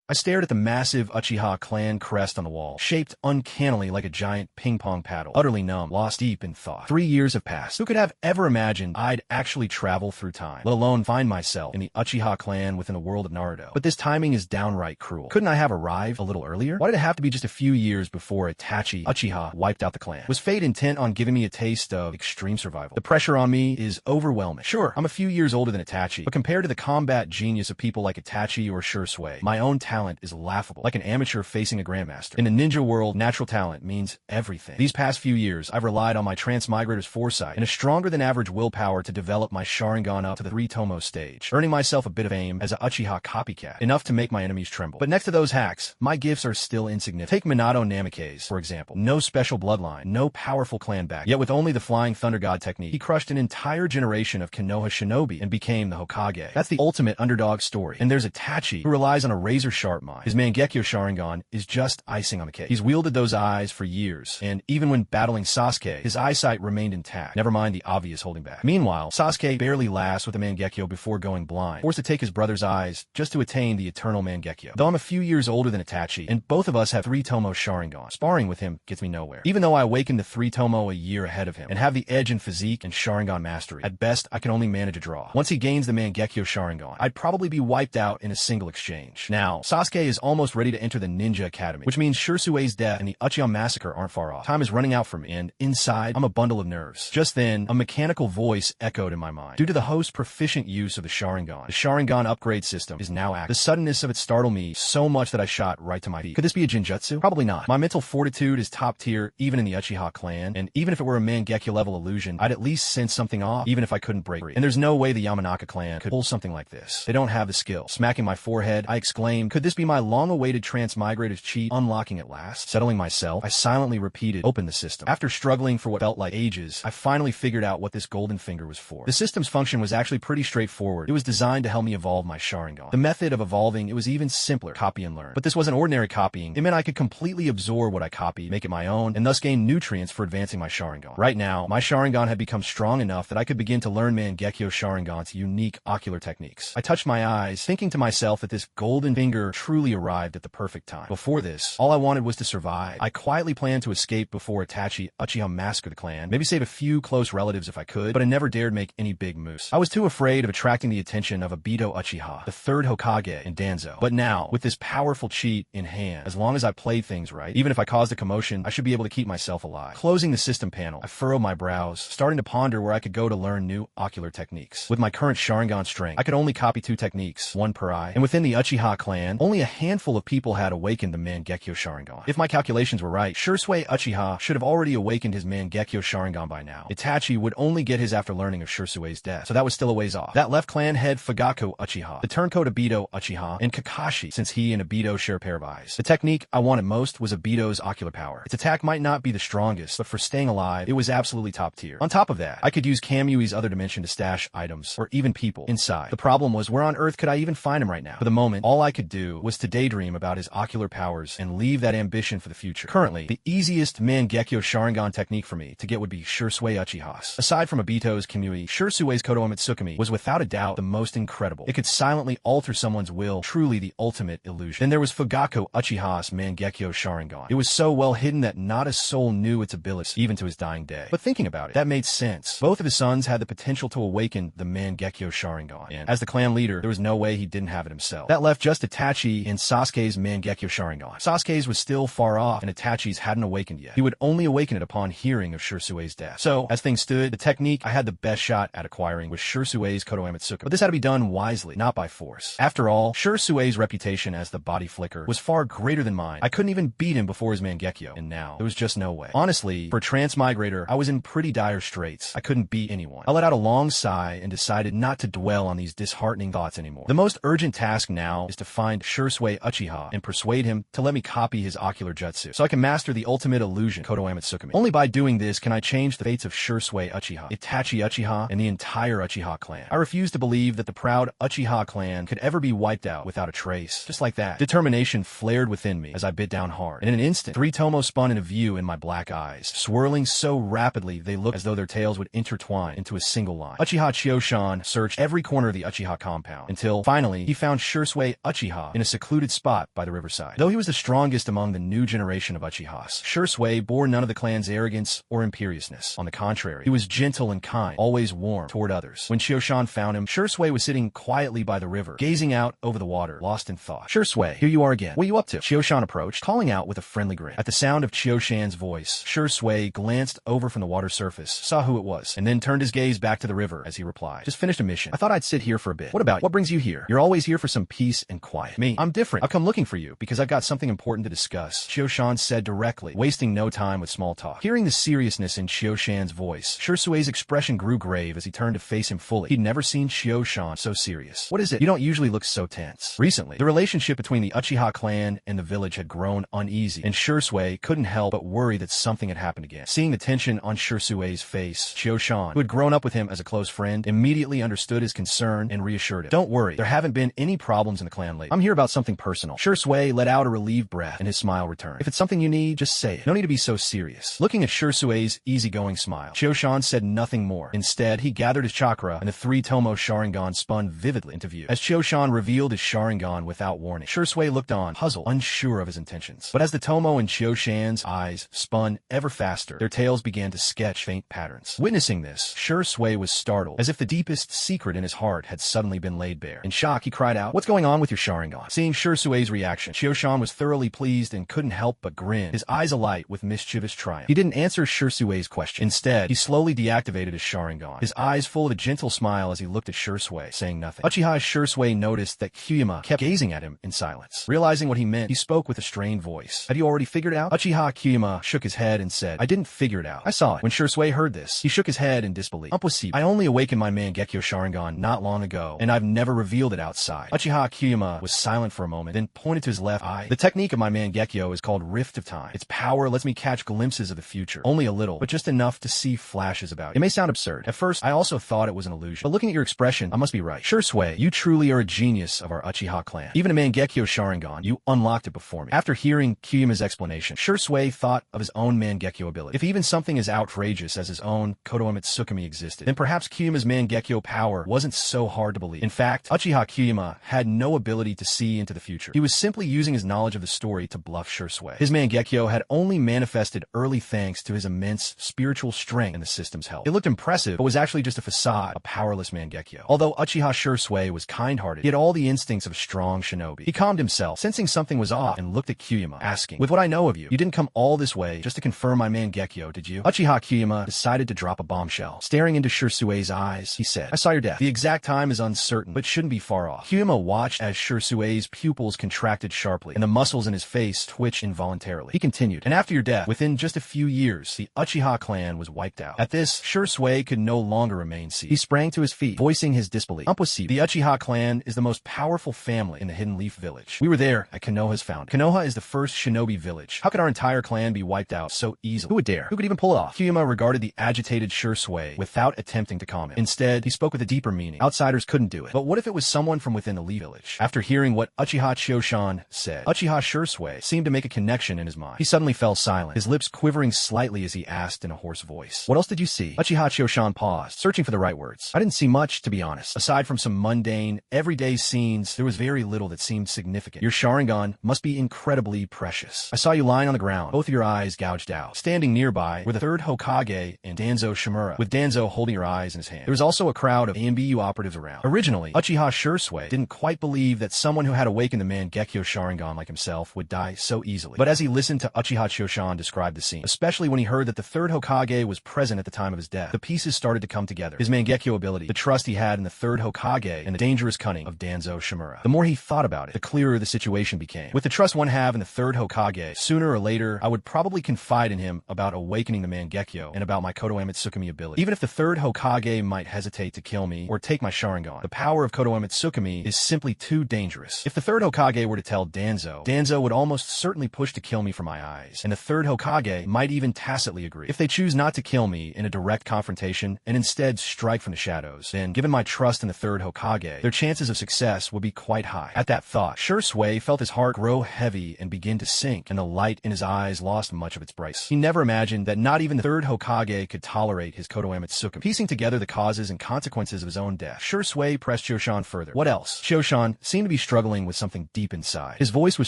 I stared at the massive Uchiha clan crest on the wall, shaped uncannily like a giant ping-pong paddle, utterly numb, lost deep in thought. 3 years have passed. Who could have ever imagined I'd actually travel through time, let alone find myself in the Uchiha clan within the world of Naruto? But this timing is downright cruel. Couldn't I have arrived a little earlier? Why did it have to be just a few years before Itachi Uchiha wiped out the clan? Was fate intent on giving me a taste of extreme survival? The pressure on me is overwhelming. Sure, I'm a few years older than Itachi, but compared to the combat genius of people like Itachi or Shursui, my own talent is laughable, like an amateur facing a grandmaster. In the ninja world, natural talent means everything. These past few years, I've relied on my transmigrator's foresight and a stronger than average willpower to develop my Sharingan up to the 3-tomo stage, earning myself a bit of fame as a Uchiha copycat, enough to make my enemies tremble. But next to those hacks, my gifts are still insignificant. Take Minato Namikaze, for example. No special bloodline, no powerful clan back, yet with only the Flying Thunder God technique, he crushed an entire generation of Konoha Shinobi and became the Hokage. That's the ultimate underdog story. And there's Itachi, who relies on a razor-sharp mind. His Mangekyo Sharingan is just icing on the cake. He's wielded those eyes for years, and even when battling Sasuke, his eyesight remained intact, never mind the obvious holding back. Meanwhile, Sasuke barely lasts with the Mangekyo before going blind, forced to take his brother's eyes just to attain the eternal Mangekyo. Though I'm a few years older than Itachi, and both of us have 3-tomo Sharingan, sparring with him gets me nowhere. Even though I awakened the 3-tomo a year ahead of him, and have the edge in physique and Sharingan mastery, at best I can only manage a draw. Once he gains the Mangekyo Sharingan, I'd probably be wiped out in a single exchange. Now, Sasuke is almost ready to enter the Ninja Academy, which means Shursui's death and the Uchiha massacre aren't far off. Time is running out for me, and inside, I'm a bundle of nerves. Just then, a mechanical voice echoed in my mind. Due to the host's proficient use of the Sharingan upgrade system is now active. The suddenness of it startled me so much that I shot right to my feet. Could this be a Jinjutsu? Probably not. My mental fortitude is top tier even in the Uchiha clan, and even if it were a Mangekyo level illusion, I'd at least sense something off, even if I couldn't break free. And there's no way the Yamanaka clan could pull something like this. They don't have the skill. Smacking my forehead, I exclaimed, could this be my long-awaited transmigrator's cheat unlocking at last? Settling myself, I silently repeated, open the system. After struggling for what felt like ages, I finally figured out what this golden finger was for. The system's function was actually pretty straightforward. It was designed to help me evolve my Sharingan. The method of evolving, it was even simpler, copy and learn. But this wasn't ordinary copying. It meant I could completely absorb what I copied, make it my own, and thus gain nutrients for advancing my Sharingan. Right now, my Sharingan had become strong enough that I could begin to learn Mangekyo Sharingan's unique ocular techniques. I touched my eyes, thinking to myself that this golden finger truly arrived at the perfect time. Before this, all I wanted was to survive. I quietly planned to escape before Itachi Uchiha massacred the clan, maybe save a few close relatives if I could, but I never dared make any big moves. I was too afraid of attracting the attention of Obito Uchiha, the third Hokage in Danzo. But now, with this powerful cheat in hand, as long as I played things right, even if I caused a commotion, I should be able to keep myself alive. Closing the system panel, I furrowed my brows, starting to ponder where I could go to learn new ocular techniques. With my current Sharingan strength, I could only copy 2 techniques, 1 per eye, and within the Uchiha clan, only a handful of people had awakened the Mangekyo Sharingan. If my calculations were right, Shursui Uchiha should have already awakened his Mangekyo Sharingan by now. Itachi would only get his after learning of Shursui's death, so that was still a ways off. That left clan head Fugaku Uchiha, the turncoat Obito Uchiha, and Kakashi, since he and Obito share a pair of eyes. The technique I wanted most was Obito's ocular power. Its attack might not be the strongest, but for staying alive, it was absolutely top tier. On top of that, I could use Kamui's other dimension to stash items, or even people, inside. The problem was, where on earth could I even find him right now? For the moment, all I could do was to daydream about his ocular powers and leave that ambition for the future. Currently, the easiest Mangekyo Sharingan technique for me to get would be Shursui Uchiha's. Aside from Obito's Kamui, Shursui's Kodoa Mitsukami was without a doubt the most incredible. It could silently alter someone's will, truly the ultimate illusion. Then there was Fugaku Uchiha's Mangekyo Sharingan. It was so well hidden that not a soul knew its abilities, even to his dying day. But thinking about it, that made sense. Both of his sons had the potential to awaken the Mangekyo Sharingan, and as the clan leader, there was no way he didn't have it himself. That left just Itachi and Sasuke's Mangekyo Sharingan. Sasuke's was still far off, and Itachi's hadn't awakened yet. He would only awaken it upon hearing of Shursui's death. So, as things stood, the technique I had the best shot at acquiring was Shursui's Kodoa Mitsukami. But this had to be done wisely, not by force. After all, Shursui's reputation as the body flicker was far greater than mine. I couldn't even beat him before his Mangekyo, and now, there was just no way. Honestly, for a transmigrator, I was in pretty dire straits. I couldn't beat anyone. I let out a long sigh and decided not to dwell on these disheartening thoughts anymore. The most urgent task now is to find Shursui Uchiha and persuade him to let me copy his ocular jutsu, so I can master the ultimate illusion, Kodoa Mitsukami. Only by doing this can I change the fates of Shursui Uchiha, Itachi Uchiha, and the entire Uchiha clan. I refuse to believe that the proud Uchiha clan could ever be wiped out without a trace. Just like that, determination flared within me as I bit down hard, and in an instant, 3-tomo spun into view in my black eyes, swirling so rapidly they looked as though their tails would intertwine into a single line. Uchiha Chioshan searched every corner of the Uchiha compound, until, finally, he found Shursui Uchiha in a secluded spot by the riverside. Though he was the strongest among the new generation of Uchihas, Shisui bore none of the clan's arrogance or imperiousness. On the contrary, he was gentle and kind, always warm toward others. When Chioshan found him, Shisui was sitting quietly by the river, gazing out over the water, lost in thought. Shisui, here you are again. What are you up to? Chioshan approached, calling out with a friendly grin. At the sound of Chioshan's voice, Shisui glanced over from the water surface, saw who it was, and then turned his gaze back to the river as he replied, just finished a mission. I thought I'd sit here for a bit. What about you? What brings you here? You're always here for some peace and quiet. Me, I'm different. I've come looking for you because I've got something important to discuss, Chioshan said directly, wasting no time with small talk. Hearing the seriousness in Chioshan's voice, Shisui's expression grew grave as he turned to face him fully. He'd never seen Chioshan so serious. What is it? You don't usually look so tense. Recently, the relationship between the Uchiha clan and the village had grown uneasy, and Shisui couldn't help but worry that something had happened again. Seeing the tension on Shisui's face, Chioshan, who had grown up with him as a close friend, immediately understood his concern and reassured him. Don't worry, there haven't been any problems in the clan lately. I'm here about something personal. Shisui let out a relieved breath, and his smile returned. If it's something you need, just say it. No need to be so serious. Looking at Shisui's easygoing smile, Chioshan said nothing more. Instead, he gathered his chakra, and the three-tomo Sharingan spun vividly into view. As Chioshan revealed his Sharingan without warning, Shisui looked on, puzzled, unsure of his intentions. But as the tomo in Chioshan's eyes spun ever faster, their tails began to sketch faint patterns. Witnessing this, Shisui was startled, as if the deepest secret in his heart had suddenly been laid bare. In shock, he cried out, "What's going on with your Sharingan?" Seeing Shisui's reaction, Chioshan was thoroughly pleased and couldn't help but grin, his eyes alight with mischievous triumph. He didn't answer Shisui's question. Instead, he slowly deactivated his Sharingan, his eyes full of a gentle smile as he looked at Shisui, saying nothing. Uchiha Shisui noticed that Kyuma kept gazing at him in silence. Realizing what he meant, he spoke with a strained voice. Have you already figured it out? Uchiha Kyuma shook his head and said, I didn't figure it out. I saw it. When Shisui heard this, he shook his head in disbelief. Impossible. I only awakened my Mangekyo Sharingan not long ago, and I've never revealed it outside. Uchiha Kyuma was silent for a moment, then pointed to his left eye. The technique of my Mangekyo is called Rift of Time. Its power lets me catch glimpses of the future. Only a little, but just enough to see flashes about it. It may sound absurd. At first, I also thought it was an illusion. But looking at your expression, I must be right. Shisui, you truly are a genius of our Uchiha clan. Even a Mangekyo Sharingan, you unlocked it before me. After hearing Kyuma's explanation, Shisui thought of his own Mangekyo ability. If even something as outrageous as his own Kodoemetsukumi existed, then perhaps Kyuma's Mangekyo power wasn't so hard to believe. In fact, Uchiha Kyuma had no ability to see into the future. He was simply using his knowledge of the story to bluff Shisui. His Mangekyo had only manifested early thanks to his immense spiritual strength and the system's help. It looked impressive, but was actually just a facade, a powerless Mangekyo. Although Uchiha Shisui was kind-hearted, he had all the instincts of a strong shinobi. He calmed himself, sensing something was off, and looked at Kyuma, asking, with what I know of you, you didn't come all this way just to confirm my Mangekyo, did you? Uchiha Kyuma decided to drop a bombshell. Staring into Shisui's eyes, he said, I saw your death. The exact time is uncertain, but shouldn't be far off. Kyuma watched as Shisui's pupils contracted sharply, and the muscles in his face twitched involuntarily. He continued, and after your death, within just a few years, the Uchiha clan was wiped out. At this, Shisui could no longer remain seated. He sprang to his feet, voicing his disbelief. Impossible. The Uchiha clan is the most powerful family in the Hidden Leaf village. We were there at Konoha's founding. Konoha is the first shinobi village. How could our entire clan be wiped out so easily? Who would dare? Who could even pull it off? Kyuma regarded the agitated Shisui without attempting to comment. Instead, he spoke with a deeper meaning. Outsiders couldn't do it. But what if it was someone from within the Leaf village? After hearing what Uchiha Chioshan said, Uchiha Shisui seemed to make a connection in his mind. He suddenly fell silent, his lips quivering slightly as he asked in a hoarse voice, what else did you see? Uchiha Chioshan paused, searching for the right words. I didn't see much, to be honest. Aside from some mundane, everyday scenes, there was very little that seemed significant. Your Sharingan must be incredibly precious. I saw you lying on the ground, both of your eyes gouged out. Standing nearby were the third Hokage and Danzo Shimura, with Danzo holding your eyes in his hand. There was also a crowd of AMBU operatives around. Originally, Uchiha Shisui didn't quite believe that someone who had awakened the Mangekyo Sharingan like himself would die so easily. But as he listened to Uchiha Chioshan describe the scene, especially when he heard that the third Hokage was present at the time of his death, the pieces started to come together. His Mangekyo ability, the trust he had in the third Hokage, and the dangerous cunning of Danzo Shimura. The more he thought about it, the clearer the situation became. With the trust one have in the third Hokage, sooner or later, I would probably confide in him about awakening the Mangekyo and about my Kodoemetsukumi ability. Even if the third Hokage might hesitate to kill me or take my Sharingan, the power of Kodoemetsukumi is simply too dangerous. If the third Hokage were to tell Danzo, Danzo would almost certainly push to kill me for my eyes, and the third Hokage might even tacitly agree. If they choose not to kill me in a direct confrontation and instead strike from the shadows, then given my trust in the third Hokage, their chances of success would be quite high. At that thought, Shisui felt his heart grow heavy and begin to sink, and the light in his eyes lost much of its brightness. He never imagined that not even the third Hokage could tolerate his Kodoemetsukumi. Piecing together the causes and consequences of his own death, Shisui pressed Chioshan further. What else? Chioshan seemed to be struggling struggling with something deep inside. His voice was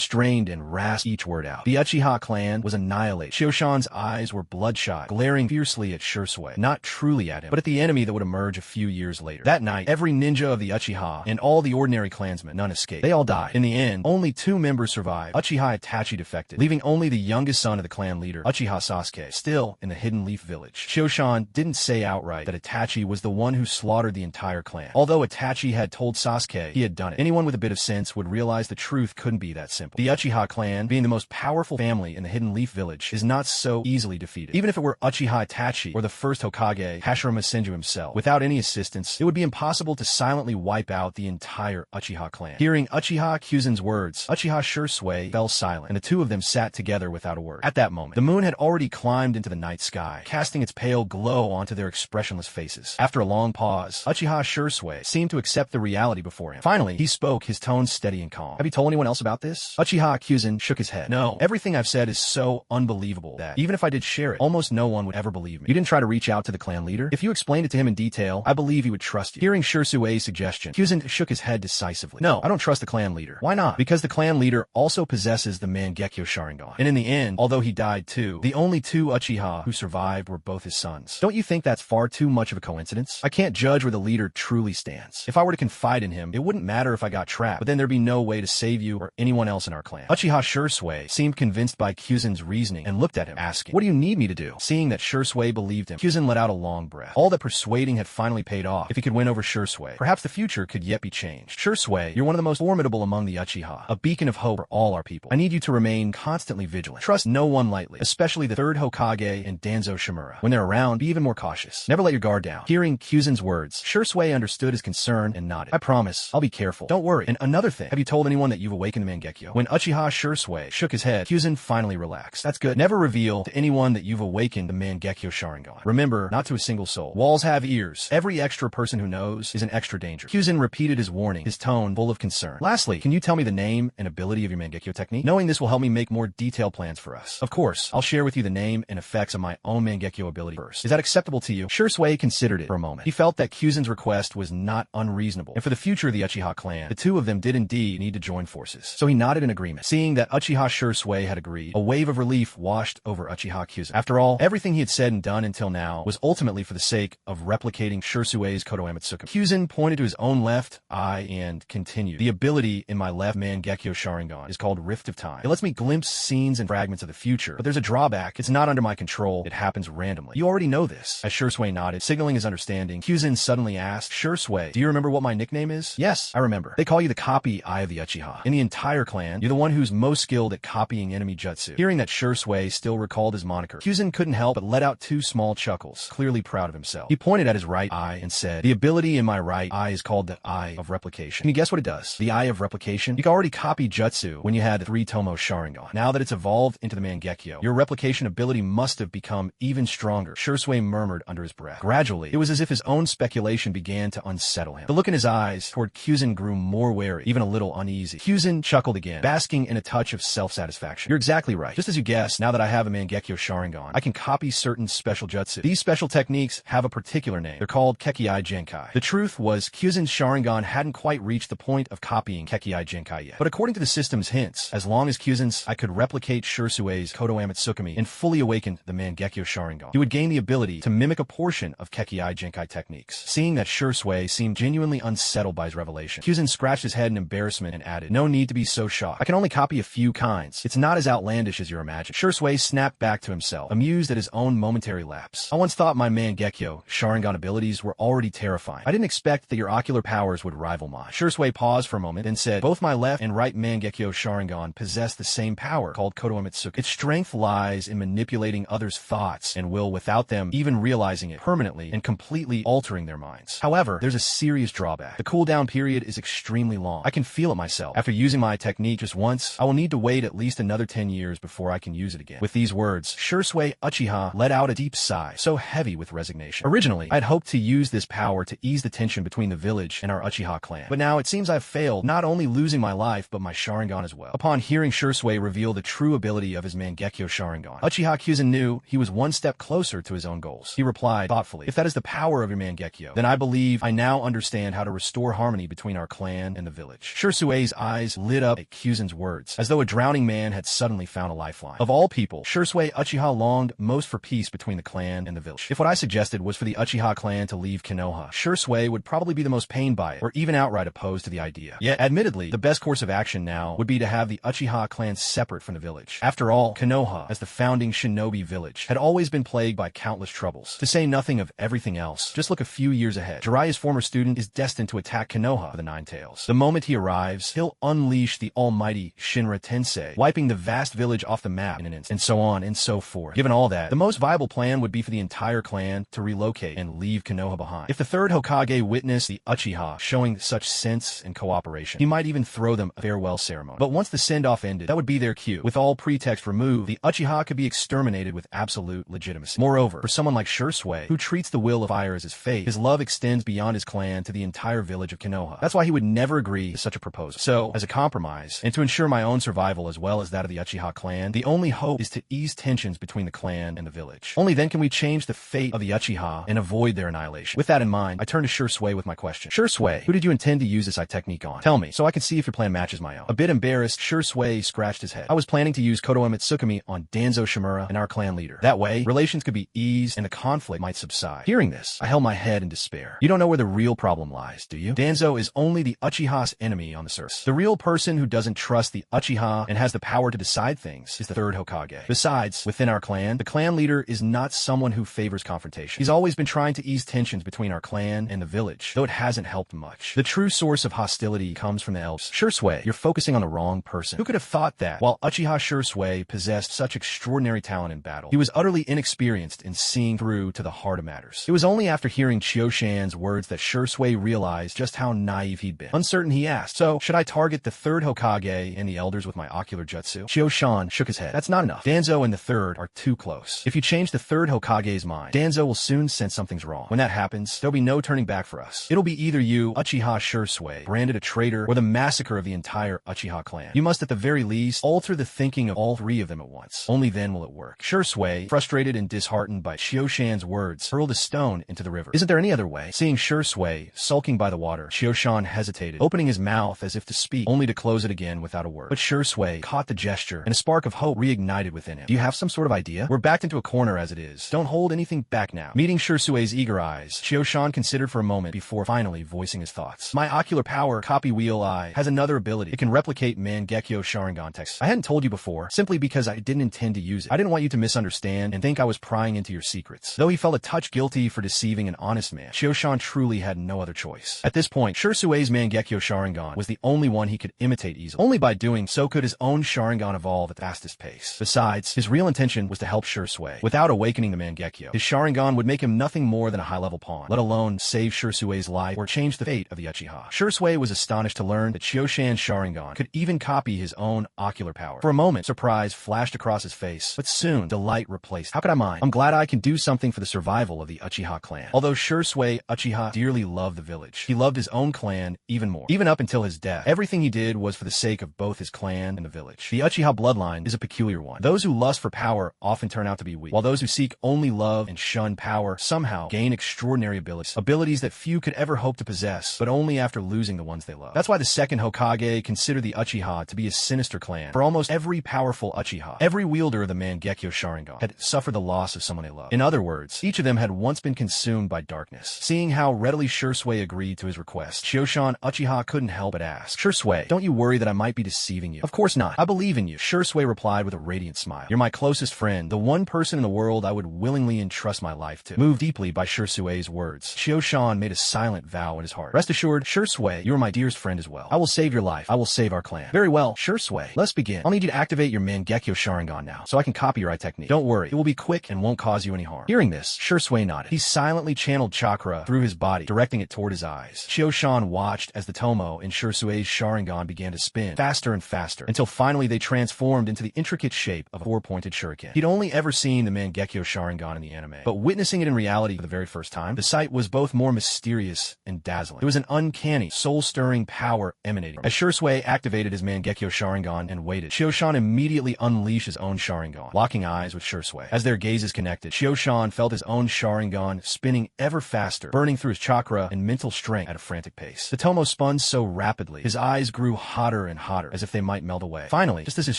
strained and rasped each word out. The Uchiha clan was annihilated. Shio-shan's eyes were bloodshot, glaring fiercely at Shursui, not truly at him, but at the enemy that would emerge a few years later. That night, every ninja of the Uchiha and all the ordinary clansmen, none escaped. They all died. In the end, only 2 members survived. Uchiha Itachi defected, leaving only the youngest son of the clan leader, Uchiha Sasuke, still in the Hidden Leaf village. Shio-shan didn't say outright that Itachi was the one who slaughtered the entire clan. Although Itachi had told Sasuke he had done it, anyone with a bit of sense would realize the truth couldn't be that simple. The Uchiha clan, being the most powerful family in the Hidden Leaf village, is not so easily defeated. Even if it were Uchiha Itachi or the first Hokage, Hashirama Senju himself, without any assistance, it would be impossible to silently wipe out the entire Uchiha clan. Hearing Uchiha Kyuzen's words, Uchiha Shursui fell silent, and the 2 of them sat together without a word. At that moment, the moon had already climbed into the night sky, casting its pale glow onto their expressionless faces. After a long pause, Uchiha Shursui seemed to accept the reality before him. Finally, he spoke, his tone steady and calm. Have you told anyone else about this? Uchiha Kyuzen shook his head. No, everything I've said is so unbelievable that, even if I did share it, almost no one would ever believe me. You didn't try to reach out to the clan leader? If you explained it to him in detail, I believe he would trust you. Hearing Shursue's suggestion, Kyuzen shook his head decisively. No, I don't trust the clan leader. Why not? Because the clan leader also possesses the Mangekyo Sharingan. And in the end, although he died too, the only 2 Uchiha who survived were both his sons. Don't you think that's far too much of a coincidence? I can't judge where the leader truly stands. If I were to confide in him, it wouldn't matter if I got trapped, but then there'd be no way to save you or anyone else in our clan. Uchiha Shursui seemed convinced by Kyuzen's reasoning and looked at him, asking, what do you need me to do? Seeing that Shursui believed him, Kyuzen let out a long breath. All that persuading had finally paid off. If he could win over Shursui, perhaps the future could yet be changed. Shursui, you're one of the most formidable among the Uchiha, a beacon of hope for all our people. I need you to remain constantly vigilant. Trust no one lightly, especially the 3rd Hokage and Danzo Shimura. When they're around, be even more cautious. Never let your guard down. Hearing Kyuzen's words, Shursui understood his concern and nodded. I promise, I'll be careful. Don't worry. And another thing, have you told anyone that you've awakened the Mangekyo? When Uchiha Shursui shook his head, Kyuzen finally relaxed. That's good. Never reveal to anyone that you've awakened the Mangekyo Sharingan. Remember, not to a single soul. Walls have ears. Every extra person who knows is an extra danger. Kyuzen repeated his warning, his tone full of concern. Lastly, can you tell me the name and ability of your Mangekyo technique? Knowing this will help me make more detailed plans for us. Of course, I'll share with you the name and effects of my own Mangekyo ability first. Is that acceptable to you? Shursui considered it for a moment. He felt that Kyuzen's request was not unreasonable, and for the future of the Uchiha clan, the 2 of them did indeed need to join forces. So he nodded in agreement. Seeing that Uchiha Shursui had agreed, a wave of relief washed over Uchiha Kyuzen. After all, everything he had said and done until now was ultimately for the sake of replicating Shursue's Kodoamatsukami. Kyuzen pointed to his own left eye and continued. The ability in my left Mangekyo Sharingan is called Rift of Time. It lets me glimpse scenes and fragments of the future, but there's a drawback. It's not under my control. It happens randomly. You already know this. As Shursui nodded, signaling his understanding, Kyuzen suddenly asked, Shursui, do you remember what my nickname is? Yes, I remember. They call you the copy Eye of the Uchiha. In the entire clan, you're the one who's most skilled at copying enemy jutsu. Hearing that Shursui still recalled his moniker, Kyuzen couldn't help but let out 2 small chuckles, clearly proud of himself. He pointed at his right eye and said, the ability in my right eye is called the Eye of Replication. Can you guess what it does? The Eye of Replication? You can already copy jutsu when you had the 3-Tomo Sharingan. Now that it's evolved into the Mangekyo, your replication ability must have become even stronger, Shursui murmured under his breath. Gradually, it was as if his own speculation began to unsettle him. The look in his eyes toward Kyuzen grew more wary, even a little uneasy. Kyuzen chuckled again, basking in a touch of self-satisfaction. You're exactly right. Just as you guessed, now that I have a Mangekyo Sharingan, I can copy certain special jutsu. These special techniques have a particular name. They're called Kekkei Genkai. The truth was, Kyuzen's Sharingan hadn't quite reached the point of copying Kekkei Genkai yet. But according to the system's hints, as long as Kyuzen's, I could replicate Shursue's Kodoamatsukami and fully awaken the Mangekyo Sharingan, he would gain the ability to mimic a portion of Kekkei Genkai techniques. Seeing that Shursui seemed genuinely unsettled by his revelation, Kyuzen scratched his head in embarrassment and added, no need to be so shocked. I can only copy a few kinds. It's not as outlandish as you're imagining. Shursui snapped back to himself, amused at his own momentary lapse. I once thought my Mangekyo Sharingan abilities were already terrifying. I didn't expect that your ocular powers would rival mine. Shursui paused for a moment, then said, both my left and right Mangekyo Sharingan possess the same power, called Kodoamatsukami. Its strength lies in manipulating others' thoughts and will without them even realizing it permanently and completely altering their minds. However, there's a serious drawback. The cooldown period is extremely long. I can feel it myself. After using my technique just once, I will need to wait at least another 10 years before I can use it again. With these words, Shursui Uchiha let out a deep sigh, so heavy with resignation. Originally, I'd hoped to use this power to ease the tension between the village and our Uchiha clan. But now it seems I've failed, not only losing my life, but my Sharingan as well. Upon hearing Shursui reveal the true ability of his Mangekyo Sharingan, Uchiha Kyuzen knew he was one step closer to his own goals. He replied thoughtfully, if that is the power of your Mangekyo, then I believe I now understand how to restore harmony between our clan and the village. village. Shirsue's eyes lit up at Kyuzen's words, as though a drowning man had suddenly found a lifeline. Of all people, Shirsue Uchiha longed most for peace between the clan and the village. If what I suggested was for the Uchiha clan to leave Konoha, Shirsue would probably be the most pained by it, or even outright opposed to the idea. Yet, admittedly, the best course of action now would be to have the Uchiha clan separate from the village. After all, Konoha, as the founding Shinobi village, had always been plagued by countless troubles. To say nothing of everything else, just look a few years ahead. Jiraiya's former student is destined to attack Konoha for the Nine Tails. The moment he arrives, he'll unleash the almighty Shinra Tensei, wiping the vast village off the map in an instant, and so on and so forth. Given all that, the most viable plan would be for the entire clan to relocate and leave Konoha behind. If the third Hokage witnessed the Uchiha showing such sense and cooperation, he might even throw them a farewell ceremony. But once the send-off ended, that would be their cue. With all pretext removed, the Uchiha could be exterminated with absolute legitimacy. Moreover, for someone like Shirsue, who treats the will of fire as his fate, his love extends beyond his clan to the entire village of Konoha. That's why he would never agree to such a proposal. So, as a compromise, and to ensure my own survival as well as that of the Uchiha clan, the only hope is to ease tensions between the clan and the village. Only then can we change the fate of the Uchiha and avoid their annihilation. With that in mind, I turn to Shirsue with my question. Shirsue, who did you intend to use this technique on? Tell me, so I can see if your plan matches my own. A bit embarrassed, Shirsue scratched his head. I was planning to use Kotoe Mitsukami on Danzo Shimura and our clan leader. That way, relations could be eased and the conflict might subside. Hearing this, I held my head in despair. You don't know where the real problem lies, do you? Danzo is only the Uchiha's enemy on the surface. The real person who doesn't trust the Uchiha and has the power to decide things is the third Hokage. Besides, within our clan, the clan leader is not someone who favors confrontation. He's always been trying to ease tensions between our clan and the village, though it hasn't helped much. The true source of hostility comes from the elves. Shirsue, you're focusing on the wrong person. Who could have thought that, while Uchiha Shirsue possessed such extraordinary talent in battle, he was utterly inexperienced in seeing through to the heart of matters? It was only after hearing Chioshan's words that Shirsue realized just how naive he'd been. Uncertain, he asked, so, should I target the third Hokage and the elders with my ocular jutsu? Chioshan shook his head. That's not enough. Danzo and the third are too close. If you change the third Hokage's mind, Danzo will soon sense something's wrong. When that happens, there'll be no turning back for us. It'll be either you, Uchiha Shirsue, branded a traitor, or the massacre of the entire Uchiha clan. You must at the very least alter the thinking of all three of them at once. Only then will it work. Shirsue, frustrated and disheartened by Chioshan's words, hurled a stone into the river. Isn't there any other way? Seeing Shirsue sulking by the water, Chioshan hesitated, opening his mouth as if to speak, only to close it again without a word. But Shirsue caught the gesture, and a spark of hope reignited within him. Do you have some sort of idea? We're backed into a corner as it is. Don't hold anything back now. Meeting Shirsue's eager eyes, Chioshan considered for a moment before finally voicing his thoughts. My ocular power, Copy Wheel Eye, has another ability. It can replicate Mangekyo Sharingan text. I hadn't told you before, simply because I didn't intend to use it. I didn't want you to misunderstand and think I was prying into your secrets. Though he felt a touch guilty for deceiving an honest man, Chioshan truly had no other choice. At this point, Shirsue's Mangekyo Sharingan was the only one he could imitate easily. Only by doing so could his own Sharingan evolve at the fastest pace. Besides, his real intention was to help Shirsue. Without awakening the Mangekyo, his Sharingan would make him nothing more than a high-level pawn, let alone save Shirsue's life or change the fate of the Uchiha. Shirsue was astonished to learn that Chioshan's Sharingan could even copy his own ocular power. For a moment, surprise flashed across his face, but soon delight replaced. How could I mind? I'm glad I can do something for the survival of the Uchiha clan. Although Shirsue Uchiha dearly loved the village, he loved his own clan even more. Even up until his death, everything he did was for the sake of both his clan and the village. The Uchiha bloodline is a peculiar one. Those who lust for power often turn out to be weak, while those who seek only love and shun power somehow gain extraordinary abilities that few could ever hope to possess, but only after losing the ones they love. That's why the second Hokage considered the Uchiha to be a sinister clan. For almost every powerful Uchiha, every wielder of the Mangekyo Sharingan, had suffered the loss of someone they loved. In other words, each of them had once been consumed by darkness. Seeing how readily Shirsue agreed to his request, Chioshan Uchiha couldn't help but ask, Shirsue, don't you worry that I might be deceiving you? Of course not. I believe in you. Shirsue replied with a radiant smile. You're my closest friend, the one person in the world I would willingly entrust my life to. Moved deeply by Shirsue's words, Chioshan made a silent vow in his heart. Rest assured, Shirsue, you are my dearest friend as well. I will save your life. I will save our clan. Very well, Shirsue, let's begin. I'll need you to activate your Mangekyo Sharingan now, so I can copy your eye technique. Don't worry, it will be quick and won't cause you any harm. Hearing this, Shirsue nodded. He silently channeled chakra through his body, directing it toward his eyes. Chioshan watched as the tomo in Shirsue's Sharingan began to spin, faster and faster, until finally they transformed into the intricate shape of a four-pointed shuriken. He'd only ever seen the Mangekyo Sharingan in the anime, but witnessing it in reality for the very first time, the sight was both more mysterious and dazzling. It was an uncanny, soul-stirring power emanating. As Shirsue activated his Mangekyo Sharingan and waited, Chioshan immediately unleashed his own Sharingan, locking eyes with Shirsue. As their gazes connected, Chioshan felt his own Sharingan spinning ever faster, burning through his chakra and mental strength at a frantic pace. The tomo spun so rapidly. His eyes grew hotter and hotter, as if they might melt away. Finally, just as his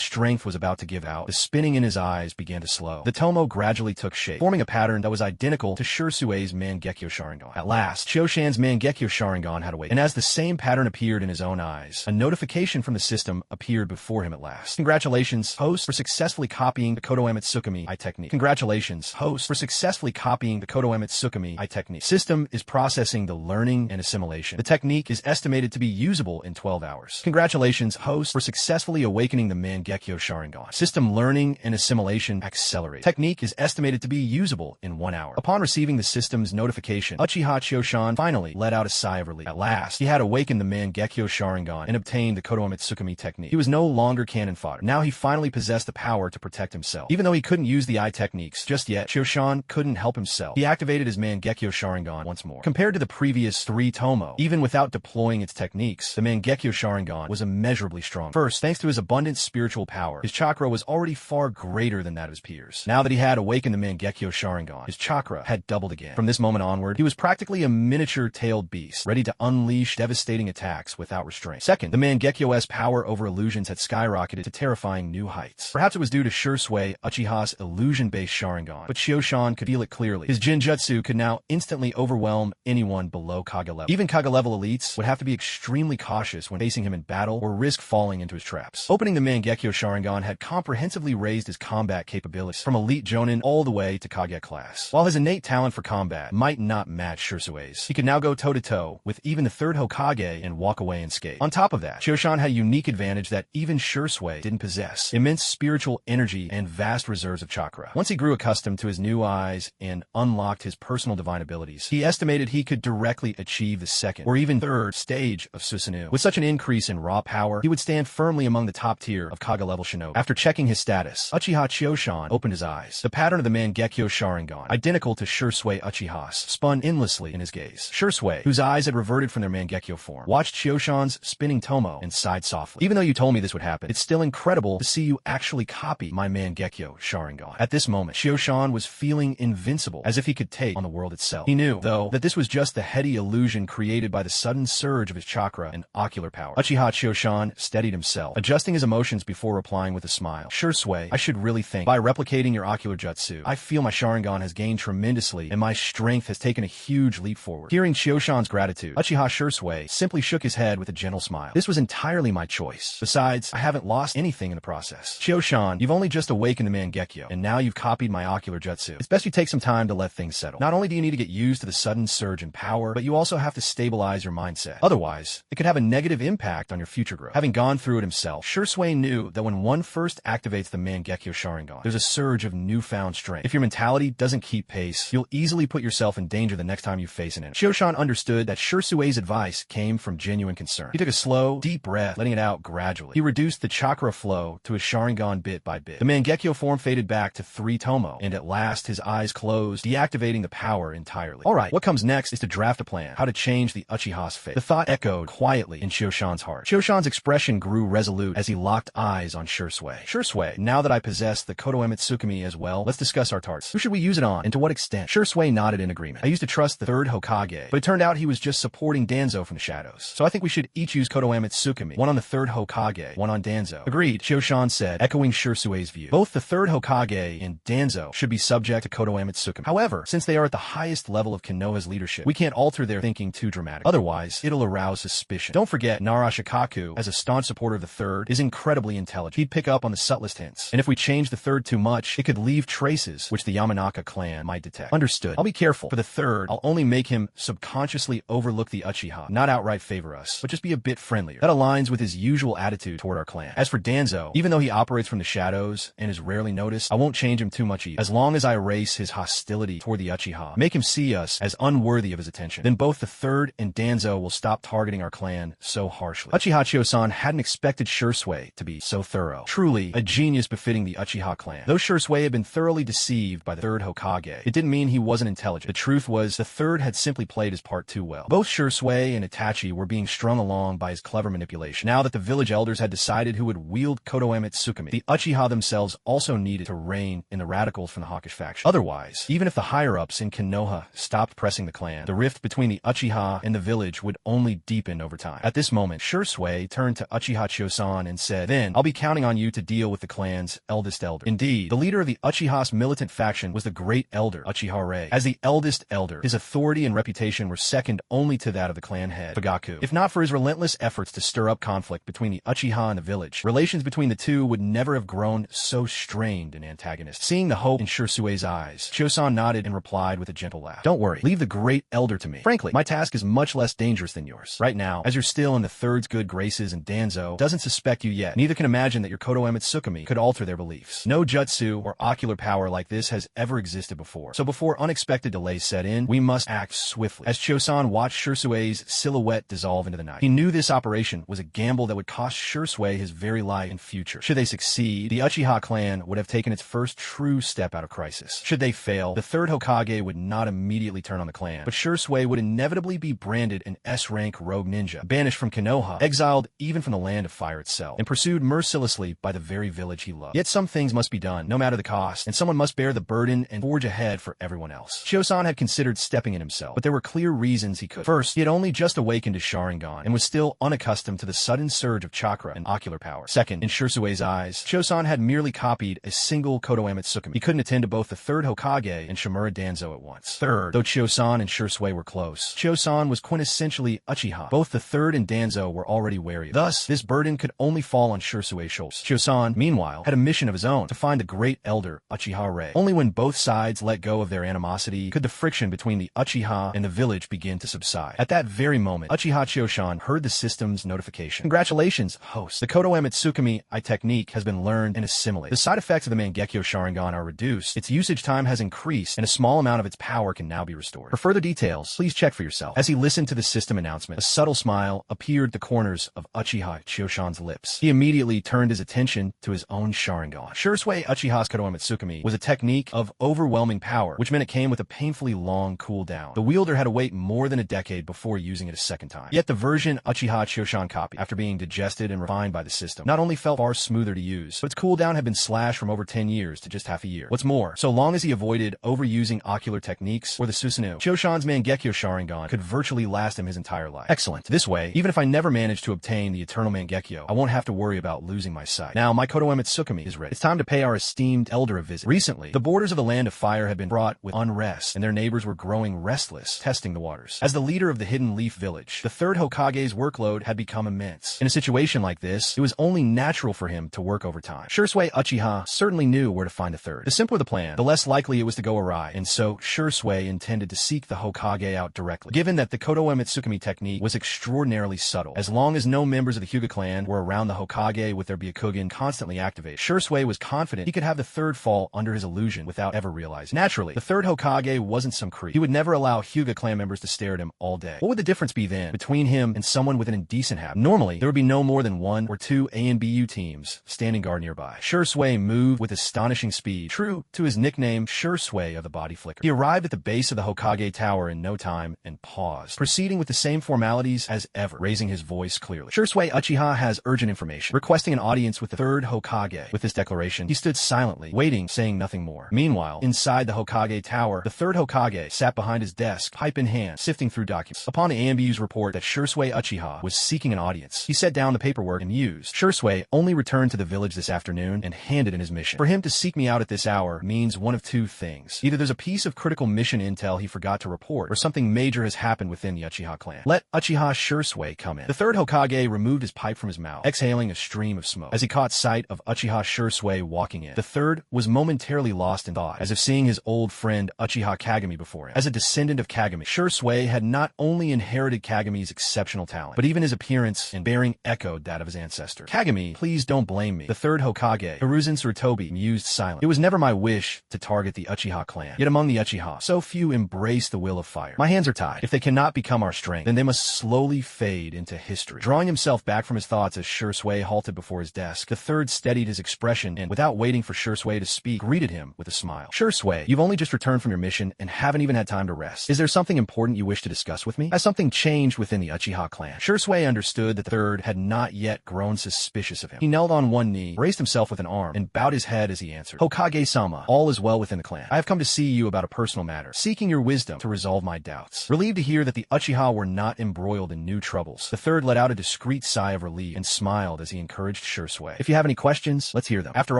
strength was about to give out, the spinning in his eyes began to slow. The tomo gradually took shape, forming a pattern that was identical to Shursue's Mangekyo Sharingan. At last, Shoshan's Mangekyo Sharingan had awakened, and as the same pattern appeared in his own eyes, a notification from the system appeared before him at last. Congratulations, host, for successfully copying the Kodoemetsukami I technique. Congratulations, host, for successfully copying the Kodoemetsukami I technique. System is processing the learning and assimilation. The technique is estimated to be usable in 12 hours. Congratulations, host, for successfully awakening the Mangekyo Sharingan. System learning and assimilation accelerate. Technique is estimated to be usable in 1 hour. Upon receiving the system's notification, Uchiha Shoshan finally let out a sigh of relief. At last, he had awakened the Mangekyo Sharingan and obtained the Kodoemetsukami technique. He was no longer cannon fodder. Now he finally possessed the power to protect himself. Even though he couldn't use the eye techniques just yet, Shoshan couldn't help himself. He activated his Mangekyo Sharingan once more. Compared to the previous 3 tomo, even without deploying its techniques, the Mangekyo Sharingan was immeasurably strong. First, thanks to his abundant spiritual power, his chakra was already far greater than that of his peers. Now that he had awakened the Mangekyo Sharingan, his chakra had doubled again. From this moment onward, he was practically a miniature-tailed beast, ready to unleash devastating attacks without restraint. Second, the Mangekyo's power over illusions had skyrocketed to terrifying new heights. Perhaps it was due to Shursui Uchiha's illusion-based Sharingan, but Shoshan could feel it clearly. His Jinjutsu could now instantly overwhelm anyone below Kage level. Even Kage level elites would have to be extremely cautious when facing him in battle or risk falling into his traps. Opening the Mangekyo Sharingan had comprehensively raised his combat capabilities, from elite Jonin all the way to Kage class. While his innate talent for combat might not match Shursue's, he could now go toe-to-toe with even the third Hokage and walk away unscathed. On top of that, Shoshan had a unique advantage that even Shursui didn't possess: immense spiritual energy and vast reserves of chakra. Once he grew accustomed to his new eyes and unlocked his personal divine abilities, he estimated he could directly achieve the second or even third stage of Susanoo. With such an increase in raw power, he would stand firmly among the top tier of Kage level shinobi. After checking his status, Uchiha Shoshan opened his eyes. The pattern of the Mangekyo Sharingan, identical to Shursui Uchiha's, spun endlessly in his gaze. Shursui, whose eyes had reverted from their Mangekyo form, watched Shoshan's spinning tomo and sighed softly. Even though you told me this would happen, it's still incredible to see you actually copy my Mangekyo Sharingan. At this moment, Shoshan was feeling invincible, as if he could take on the world itself. He knew, though, that this was just the heady illusion created by the sudden surge of his chakra and ocular power. Uchiha Shoshan steadied himself, adjusting his emotions before replying with a smile. Shursui, I should really think, by replicating your ocular jutsu, I feel my Sharingan has gained tremendously and my strength has taken a huge leap forward. Hearing Shoshan's gratitude, Uchiha Shursui simply shook his head with a gentle smile. This was entirely my choice. Besides, I haven't lost anything in the process. Shoshan, you've only just awakened the Mangekyo, and now you've copied my ocular jutsu. It's best you take some time to let things settle. Not only do you need to get used to the sudden surge in power, but you also have to stabilize your mindset. Otherwise, it could have a negative impact on your future growth. Having gone through it himself, Shursui knew that when one first activates the Mangekyo Sharingan, there's a surge of newfound strength. If your mentality doesn't keep pace, you'll easily put yourself in danger the next time you face an enemy. Shoshan understood that Shursui's advice came from genuine concern. He took a slow, deep breath, letting it out gradually. He reduced the chakra flow to his Sharingan bit by bit. The Mangekyo form faded back to 3 tomo, and at last his eyes closed, deactivating the power entirely. Alright, what comes next is to draft a plan, how to change the Uchiha's fate. The thought echoed quietly in Shoshan's heart. Shoshan's expression grew resolute as he locked eyes on Shursui. Shursui, now that I possess the Kodoemetsukami as well, let's discuss our tarts. Who should we use it on, and to what extent? Shursui nodded in agreement. I used to trust the third Hokage, but it turned out he was just supporting Danzo from the shadows. So I think we should each use Kodoemetsukami, one on the third Hokage, one on Danzo. Agreed, Shoshan said, echoing Shursui's view. Both the third Hokage and Danzo should be subject to Kodoemetsukami. However, since they are at the highest level of Konoha's leadership, we can't alter their thinking too dramatically. Otherwise, it'll arouse suspicion. Don't forget, Narashikaku, as a staunch supporter of the third, is incredibly intelligent. He'd pick up on the subtlest hints. And if we change the third too much, it could leave traces which the Yamanaka clan might detect. Understood. I'll be careful. For the third, I'll only make him subconsciously overlook the Uchiha, not outright favor us, but just be a bit friendlier. That aligns with his usual attitude toward our clan. As for Danzo, even though he operates from the shadows and is rarely noticed, I won't change him too much either. As long as I erase his hostility toward the Uchiha, make him see us as unworthy of his attention, then both the third and Danzo will stop targeting our clan so harshly. Uchiha Chosan hadn't expected Shursui to be so thorough. Truly, a genius befitting the Uchiha clan. Though Shursui had been thoroughly deceived by the third Hokage, it didn't mean he wasn't intelligent. The truth was, the third had simply played his part too well. Both Shursui and Itachi were being strung along by his clever manipulation. Now that the village elders had decided who would wield Kodoemetsukami, the Uchiha themselves also needed to rein in the radicals from the hawkish faction. Otherwise, even if the higher-ups in Konoha stopped pressing the clan, the rift between the Uchiha and the village would only deepen over over time. At this moment, Shursui turned to Uchiha Chosan and said, "Then, I'll be counting on you to deal with the clan's eldest elder." Indeed, the leader of the Uchiha's militant faction was the great elder, Uchiha Rei. As the eldest elder, his authority and reputation were second only to that of the clan head, Fugaku. If not for his relentless efforts to stir up conflict between the Uchiha and the village, relations between the two would never have grown so strained and antagonistic. Seeing the hope in Shursue's eyes, Chosan nodded and replied with a gentle laugh. "Don't worry, leave the great elder to me. Frankly, my task is much less dangerous than yours. Right now, as you're still in the third's good graces and Danzo doesn't suspect you yet, neither can imagine that your Kodo Emetsukami could alter their beliefs. No jutsu or ocular power like this has ever existed before. So before unexpected delays set in, we must act swiftly." As Chosan watched Shursue's silhouette dissolve into the night, he knew this operation was a gamble that would cost Shursui his very life and future. Should they succeed, the Uchiha clan would have taken its first true step out of crisis. Should they fail, the third Hokage would not immediately turn on the clan, but Shursui would inevitably be branded an S-rank rogue ninja, banished from Konoha, exiled even from the land of fire itself, and pursued mercilessly by the very village he loved. Yet some things must be done, no matter the cost, and someone must bear the burden and forge ahead for everyone else. Chosan had considered stepping in himself, but there were clear reasons he could. First, he had only just awakened his Sharingan, and was still unaccustomed to the sudden surge of chakra and ocular power. Second, in Shursue's eyes, Chosan had merely copied a single Kodo Emetsukami. He couldn't attend to both the third Hokage and Shimura Danzo at once. Third, though Chosan and Shursui were close, Chosan was quintessentially Uchiha. Both the third and Danzo were already wary of him. Thus, this burden could only fall on Shursue's shoulders. Chosan, meanwhile, had a mission of his own, to find the great elder, Uchiha Rei. Only when both sides let go of their animosity could the friction between the Uchiha and the village begin to subside. At that very moment, Uchiha Chosan heard the system's notification. "Congratulations, host. The Kodo Emetsukami technique has been learned and assimilated. The side effects of the Mangekyo Sharingan are reduced, its usage time has increased, and a small amount of its power can now be restored. For further details, please check for yourself." As he listened to the system announcement, a subtle smile appeared at the corners of Uchiha Chosan's lips. He immediately turned his attention to his own Sharingan. Shursui Uchiha's Kodo Emetsukami was a technique of overwhelming power, which meant it came with a painfully long cooldown. The wielder had to wait more than a decade before using it a second time. Yet the version Uchiha Chosan copied, after being digested and refined by the system, not only felt far smoother to use, but its cooldown had been slashed from over 10 years to just half a year. What's more, so long as he avoided overusing ocular techniques or the Susanoo, Chosan's Mangekyo Sharingan could virtually last him his entire life. Excellent. This way, even if I never manage to obtain the eternal Mangekyo, I won't have to worry about losing my sight. Now, my Kodo Emetsukami is ready. It's time to pay our esteemed elder a visit. Recently, the borders of the land of fire had been brought with unrest, and their neighbors were growing restless, testing the waters. As the leader of the Hidden Leaf Village, the third Hokage's workload had become immense. In a situation like this, it was only natural for him to work overtime. Shursui Uchiha certainly knew where to find a third. The simpler the plan, the less likely it was to go awry, and so Shursui intended to seek the Hokage out directly. Given that the Kodo Emetsukami technique was extraordinarily subtle, as long as no members of the Hyuga clan were around the Hokage with their Byakugan constantly activated, Shursui was confident he could have the third fall under his illusion without ever realizing. Naturally, the third Hokage wasn't some creep. He would never allow Hyuga clan members to stare at him all day. What would the difference be then between him and someone with an indecent habit? Normally, there would be no more than one or two A and BU teams standing guard nearby. Shursui moved with astonishing speed, true to his nickname Shursui of the Body Flicker. He arrived at the base of the Hokage Tower in no time and paused, proceeding with the same formalities as ever, raising his voice clearly. "Shursui Uchiha has urgent information, requesting an audience with the third Hokage." With this declaration, he stood silently, waiting, saying nothing more. Meanwhile, inside the Hokage Tower, the third Hokage sat behind his desk, pipe in hand, sifting through documents. Upon the AMBU's report that Shursui Uchiha was seeking an audience, he set down the paperwork and mused. "Shursui only returned to the village this afternoon and handed in his mission. For him to seek me out at this hour means one of two things. Either there's a piece of critical mission intel he forgot to report, or something major has happened within the Uchiha clan. Let Uchiha Shursui come in." The third Hokage removed his pipe from his mouth, exhaling a stream of smoke. As he caught sight of Uchiha Shursui walking in, the third was momentarily lost in thought, as if seeing his old friend Uchiha Kagami before him. As a descendant of Kagami, Shursui had not only inherited Kagami's exceptional talent, but even his appearance and bearing echoed that of his ancestor. "Kagami, please don't blame me." The third Hokage, Hiruzen Tsurutobi, mused silently. "It was never my wish to target the Uchiha clan. Yet among the Uchiha, so few embrace the will of fire. My hands are tied. If they cannot become our strength, then they must slowly fade into history." Drawing himself back from his thoughts as Shursui halted before his desk, the third steadied his expression and, without waiting for Shursui to speak, greeted him with a smile. "Shursui, you've only just returned from your mission and haven't even had time to rest. Is there something important you wish to discuss with me? Has something changed within the Uchiha clan?" Shursui understood that the third had not yet grown suspicious of him. He knelt on one knee, braced himself with an arm, and bowed his head as he answered. "Hokage-sama, all is well within the clan. I have come to see you about a personal matter, seeking your wisdom to resolve my doubts. Relieved to hear that the Uchiha were not embroiled in and new troubles. The third let out a discreet sigh of relief and smiled as he encouraged Shursui. If you have any questions, let's hear them. After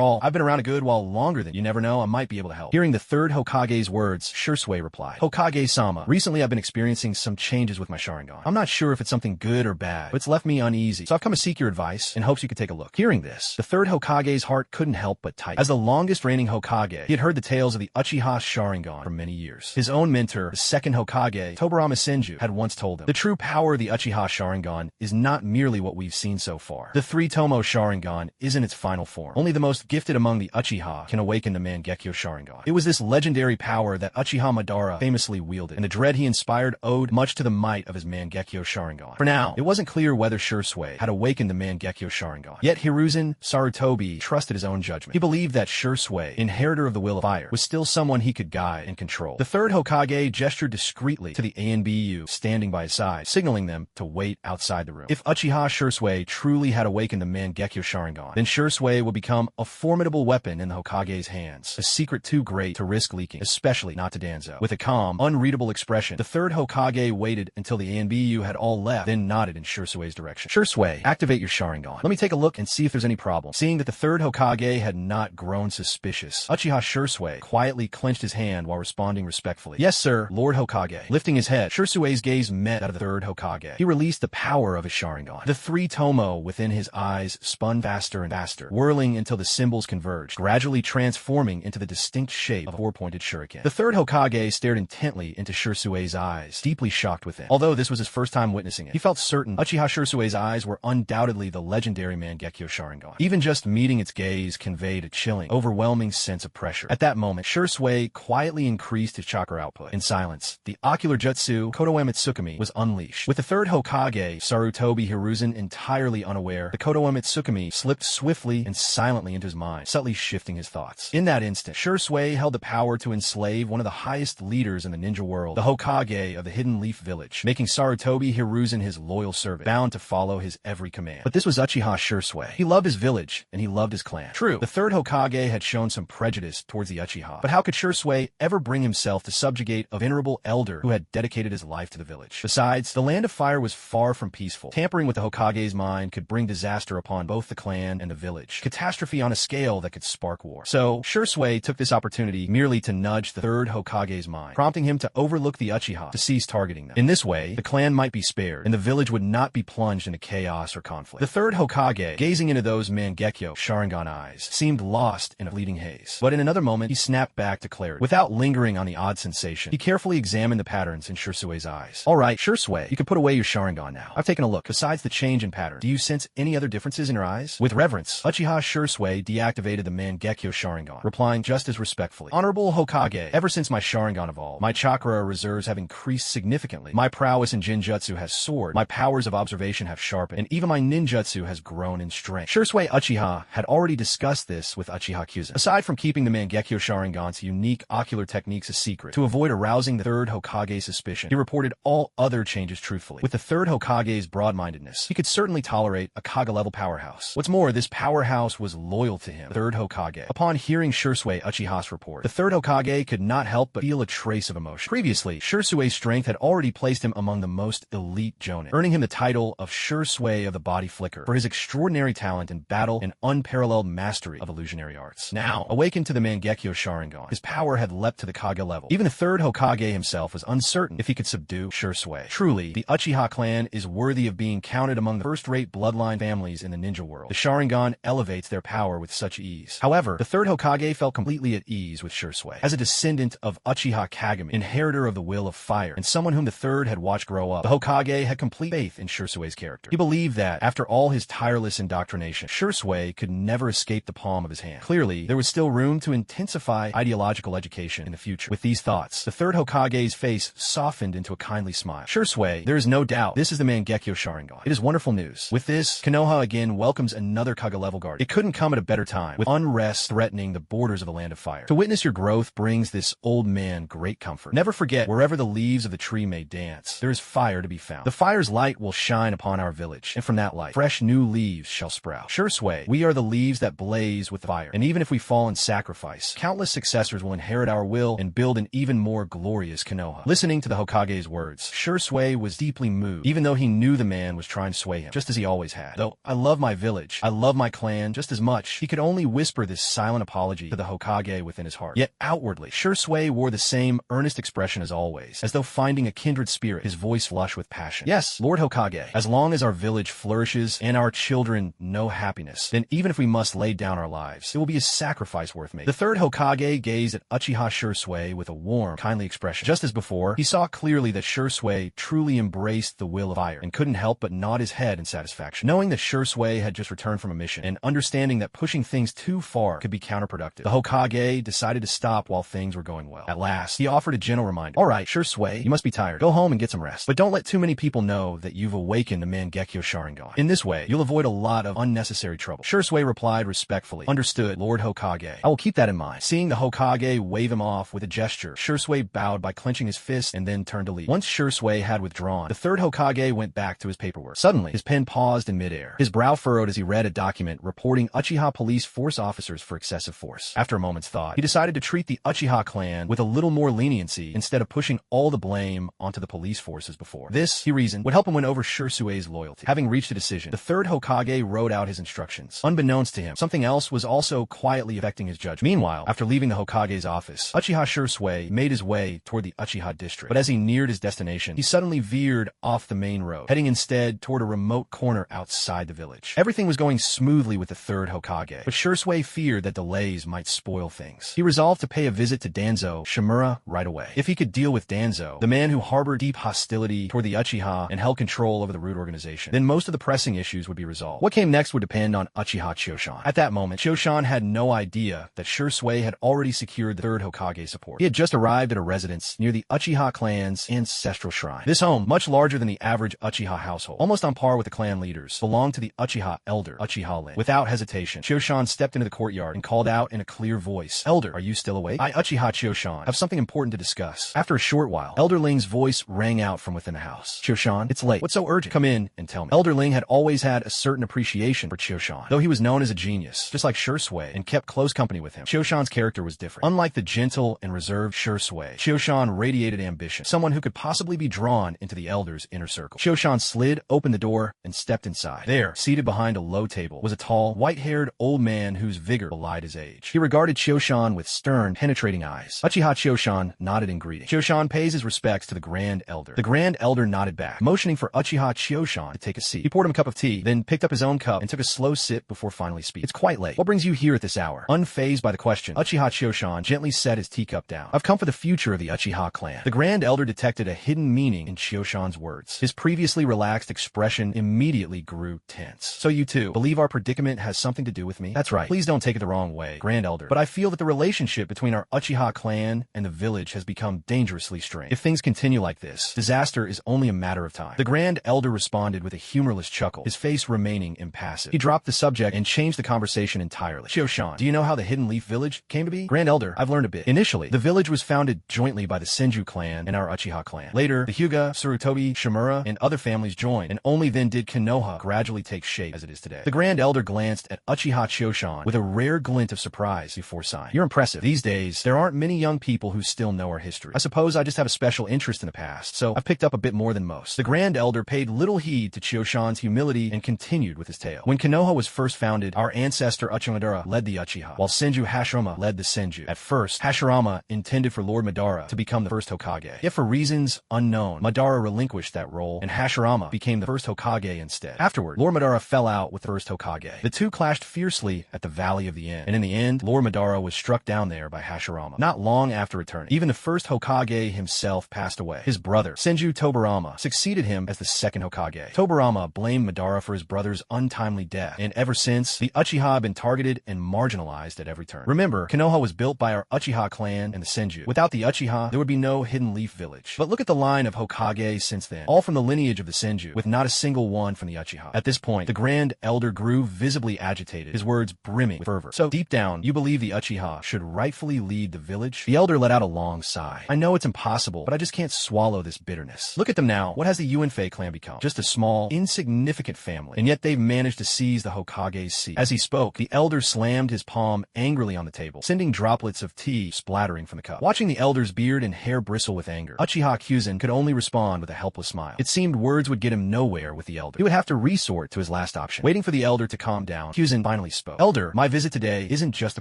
all, I've been around a good while longer than you. Never know, I might be able to help. Hearing the third Hokage's words, Shursui replied, Hokage-sama, recently I've been experiencing some changes with my Sharingan. I'm not sure if it's something good or bad, but it's left me uneasy, so I've come to seek your advice in hopes you could take a look. Hearing this, the third Hokage's heart couldn't help but tighten. As the longest reigning Hokage, he had heard the tales of the Uchiha Sharingan for many years. His own mentor, the second Hokage, Tobirama Senju, had once told him, the true power of the Uchiha Sharingan is not merely what we've seen so far. The three-tomo Sharingan is in its final form. Only the most gifted among the Uchiha can awaken the Mangekyo Sharingan. It was this legendary power that Uchiha Madara famously wielded, and the dread he inspired owed much to the might of his Mangekyo Sharingan. For now, it wasn't clear whether Shursui had awakened the Mangekyo Sharingan. Yet Hiruzen Sarutobi trusted his own judgment. He believed that Shursui, inheritor of the Will of Fire, was still someone he could guide and control. The third Hokage gestured discreetly to the ANBU standing by his side, signaling them to wait outside the room. If Uchiha Shursui truly had awakened the Mangekyo Sharingan, then Shursui would become a formidable weapon in the Hokage's hands, a secret too great to risk leaking, especially not to Danzo. With a calm, unreadable expression, the third Hokage waited until the ANBU had all left, then nodded in Shursui's direction. Shursui, activate your Sharingan. Let me take a look and see if there's any problem. Seeing that the third Hokage had not grown suspicious, Uchiha Shursui quietly clenched his hand while responding respectfully. Yes, sir, Lord Hokage. Lifting his head, Shursui's gaze met that of the third Hokage. He released the power of his Sharingan. The three-tomo within his eyes spun faster and faster, whirling until the symbols converged, gradually transforming into the distinct shape of a four-pointed shuriken. The third Hokage stared intently into Shursui's eyes, deeply shocked within. Although this was his first time witnessing it, he felt certain Uchiha Shursui's eyes were undoubtedly the legendary Mangekyo Sharingan. Even just meeting its gaze conveyed a chilling, overwhelming sense of pressure. At that moment, Shursui quietly increased his chakra output. In silence, the ocular jutsu Kotoemitsukumi was unleashed. With the third Hokage, Sarutobi Hiruzen entirely unaware, the Kotoemitsukumi slipped swiftly and silently into his mind, subtly shifting his thoughts. In that instant, Shursui held the power to enslave one of the highest leaders in the ninja world, the Hokage of the Hidden Leaf Village, making Sarutobi Hiruzen his loyal servant, bound to follow his every command. But this was Uchiha Shursui. He loved his village, and he loved his clan. True, the third Hokage had shown some prejudice towards the Uchiha, but how could Shursui ever bring himself to subjugate a venerable elder who had dedicated his life to the village? Besides, the Land of Fire was far from peaceful. Tampering with the Hokage's mind could bring disaster upon both the clan and the village, catastrophe on a scale that could spark war. So, Shursui took this opportunity merely to nudge the third Hokage's mind, prompting him to overlook the Uchiha to cease targeting them. In this way, the clan might be spared, and the village would not be plunged into chaos or conflict. The third Hokage, gazing into those Mangekyo Sharingan eyes, seemed lost in a fleeting haze. But in another moment, he snapped back to clarity. Without lingering on the odd sensation, he carefully examined the patterns in Shursui's eyes. Alright, Shursui, you can put away your Sharingan now. I've taken a look. Besides the change in pattern, do you sense any other differences in your eyes? With reverence, Uchiha Shursui deactivated the Mangekyo Sharingan, replying just as respectfully. Honorable Hokage, ever since my Sharingan evolved, my chakra reserves have increased significantly. My prowess in Jinjutsu has soared, my powers of observation have sharpened, and even my ninjutsu has grown in strength. Shursui Uchiha had already discussed this with Uchiha Kyuzen. Aside from keeping the Mangekyo Sharingan's unique ocular techniques a secret, to avoid arousing the third Hokage's suspicion, he reported all other changes truthfully. With the third Hokage's broad-mindedness, he could certainly tolerate a Kage-level powerhouse. What's more, this powerhouse was loyal to him, the third Hokage. Upon hearing Shursui Uchiha's report, the third Hokage could not help but feel a trace of emotion. Previously, Shursui's strength had already placed him among the most elite jonin, earning him the title of Shursui of the Body Flicker for his extraordinary talent in battle and unparalleled mastery of illusionary arts. Now, awakened to the Mangekyo Sharingan, his power had leapt to the Kage level. Even the third Hokage himself was uncertain if he could subdue Shursui. Truly, the Uchiha clan is worthy of being counted among the first-rate bloodline families in the ninja world. The Sharingan elevates their power with such ease. However, the third Hokage felt completely at ease with Shursui. As a descendant of Uchiha Kagami, inheritor of the Will of Fire, and someone whom the third had watched grow up, the Hokage had complete faith in Shursui's character. He believed that, after all his tireless indoctrination, Shursui could never escape the palm of his hand. Clearly, there was still room to intensify ideological education in the future. With these thoughts, the third Hokage's face softened into a kindly smile. Shursui, there is no doubt this is the Mangekyo Sharingan. It is wonderful news. With this, Konoha again welcomes another Kage-level guardian. It couldn't come at a better time, with unrest threatening the borders of the Land of Fire. To witness your growth brings this old man great comfort. Never forget, wherever the leaves of the tree may dance, there is fire to be found. The fire's light will shine upon our village, and from that light, fresh new leaves shall sprout. Shursui, we are the leaves that blaze with fire, and even if we fall in sacrifice, countless successors will inherit our will and build an even more glorious Konoha. Listening to the Hokage's words, Shursui was deeply deeply moved, even though he knew the man was trying to sway him, just as he always had. Though, I love my village, I love my clan just as much, he could only whisper this silent apology to the Hokage within his heart. Yet outwardly, Shui wore the same earnest expression as always, as though finding a kindred spirit, his voice flush with passion. Yes, Lord Hokage, as long as our village flourishes and our children know happiness, then even if we must lay down our lives, it will be a sacrifice worth making. The third Hokage gazed at Uchiha Shui with a warm, kindly expression. Just as before, he saw clearly that Shui truly embraced the will of fire and couldn't help but nod his head in satisfaction. Knowing that Shui had just returned from a mission and understanding that pushing things too far could be counterproductive, the Hokage decided to stop while things were going well. At last, he offered a gentle reminder. All right, Shui, you must be tired. Go home and get some rest. But don't let too many people know that you've awakened the Mangekyo Sharingan. In this way, you'll avoid a lot of unnecessary trouble. Shui replied respectfully. Understood, Lord Hokage. I will keep that in mind. Seeing the Hokage wave him off with a gesture, Shui bowed by clenching his fist and then turned to leave. Once Shui had withdrawn, the third Hokage went back to his paperwork. Suddenly, his pen paused in midair. His brow furrowed as he read a document reporting Uchiha police force officers for excessive force. After a moment's thought, he decided to treat the Uchiha clan with a little more leniency instead of pushing all the blame onto the police forces before. This, he reasoned, would help him win over Shui's loyalty. Having reached a decision, the third Hokage wrote out his instructions. Unbeknownst to him, something else was also quietly affecting his judgment. Meanwhile, after leaving the Hokage's office, Uchiha Shui made his way toward the Uchiha district. But as he neared his destination, he suddenly veered off the main road, heading instead toward a remote corner outside the village. Everything was going smoothly with the third Hokage, but Shui feared that delays might spoil things. He resolved to pay a visit to Danzo Shimura right away. If he could deal with Danzo, the man who harbored deep hostility toward the Uchiha and held control over the root organization, then most of the pressing issues would be resolved. What came next would depend on Uchiha Choshan. At that moment, Choshan had no idea that Shui had already secured the third Hokage's support. He had just arrived at a residence near the Uchiha clan's ancestral shrine. This home, much larger than the average Uchiha household, almost on par with the clan leaders, belonged to the Uchiha elder, Uchiha Lin. Without hesitation, Choshan stepped into the courtyard and called out in a clear voice, "Elder, are you still awake? I, Uchiha Choshan, have something important to discuss." After a short while, Elder Ling's voice rang out from within the house. "Choshan, it's late. What's so urgent? Come in and tell me." Elder Ling had always had a certain appreciation for Choshan. Though he was known as a genius, just like Shui, and kept close company with him, Choshan's character was different. Unlike the gentle and reserved Shui, Choshan radiated ambition, someone who could possibly be drawn into the elder's inner circle. Choshan slid open the door and stepped inside. There, seated behind a low table, was a tall, white-haired old man whose vigor belied his age. He regarded Choshan with stern, penetrating eyes. Uchiha Choshan nodded in greeting. Choshan pays his respects to the Grand Elder. The Grand Elder nodded back, motioning for Uchiha Choshan to take a seat. He poured him a cup of tea, then picked up his own cup and took a slow sip before finally speaking. "It's quite late. What brings you here at this hour?" Unfazed by the question, Uchiha Choshan gently set his teacup down. "I've come for the future of the Uchiha clan." The Grand Elder detected a hidden meaning in Choshan's words. His previously relaxed expression immediately grew tense. "So you too believe our predicament has something to do with me?" "That's right. Please don't take it the wrong way, Grand Elder, but I feel that the relationship between our Uchiha clan and the village has become dangerously strained. If things continue like this, disaster is only a matter of time." The Grand Elder responded with a humorless chuckle, his face remaining impassive. He dropped the subject and changed the conversation entirely. "Choshan, do you know how the Hidden Leaf Village came to be?" "Grand Elder, I've learned a bit." "Initially, the village was founded jointly by the Senju clan and our Uchiha clan. Later, the Hyuga, Tsurutobi, Shimura, and other families joined, and only then did Konoha gradually take shape as it is today." The Grand Elder glanced at Uchiha Choshan with a rare glint of surprise before sighing. "You're impressive. These days, there aren't many young people who still know our history. I suppose I just have a special interest in the past, so I've picked up a bit more than most." The Grand Elder paid little heed to Choshan's humility and continued with his tale. "When Konoha was first founded, our ancestor Uchimadara led the Uchiha, while Senju Hashirama led the Senju. At first, Hashirama intended for Lord Madara to become the first Hokage. Yet for reasons unknown, Madara relinquished that role, and Hashirama became the first Hokage instead. Afterward, Lord Madara fell out with the first Hokage. The two clashed fiercely at the Valley of the End, and in the end, Lord Madara was struck down there by Hashirama. Not long after returning, even the first Hokage himself passed away. His brother, Senju Tobarama, succeeded him as the second Hokage. Tobarama blamed Madara for his brother's untimely death, and ever since, the Uchiha have been targeted and marginalized at every turn. Remember, Konoha was built by our Uchiha clan and the Senju. Without the Uchiha, there would be no Hidden Leaf Village. But look at the line of Hokage since then, all from the lineage of the Senju, with not a single one from the Uchiha. At this point, the Grand Elder grew visibly agitated, his words brimming with fervor. "So, deep down, you believe the Uchiha should rightfully lead the village?" The Elder let out a long sigh. "I know it's impossible, but I just can't swallow this bitterness. Look at them now. What has the Yuanfei clan become? Just a small, insignificant family, and yet they've managed to seize the Hokage's seat." As he spoke, the Elder slammed his palm angrily on the table, sending droplets of tea splattering from the cup. Watching the Elder's beard and hair bristle with anger, Uchiha Kyuzin could only respond with a helpless helpless smile. It seemed words would get him nowhere with the elder. He would have to resort to his last option. Waiting for the elder to calm down, Kyuzen finally spoke. Elder, my visit today isn't just to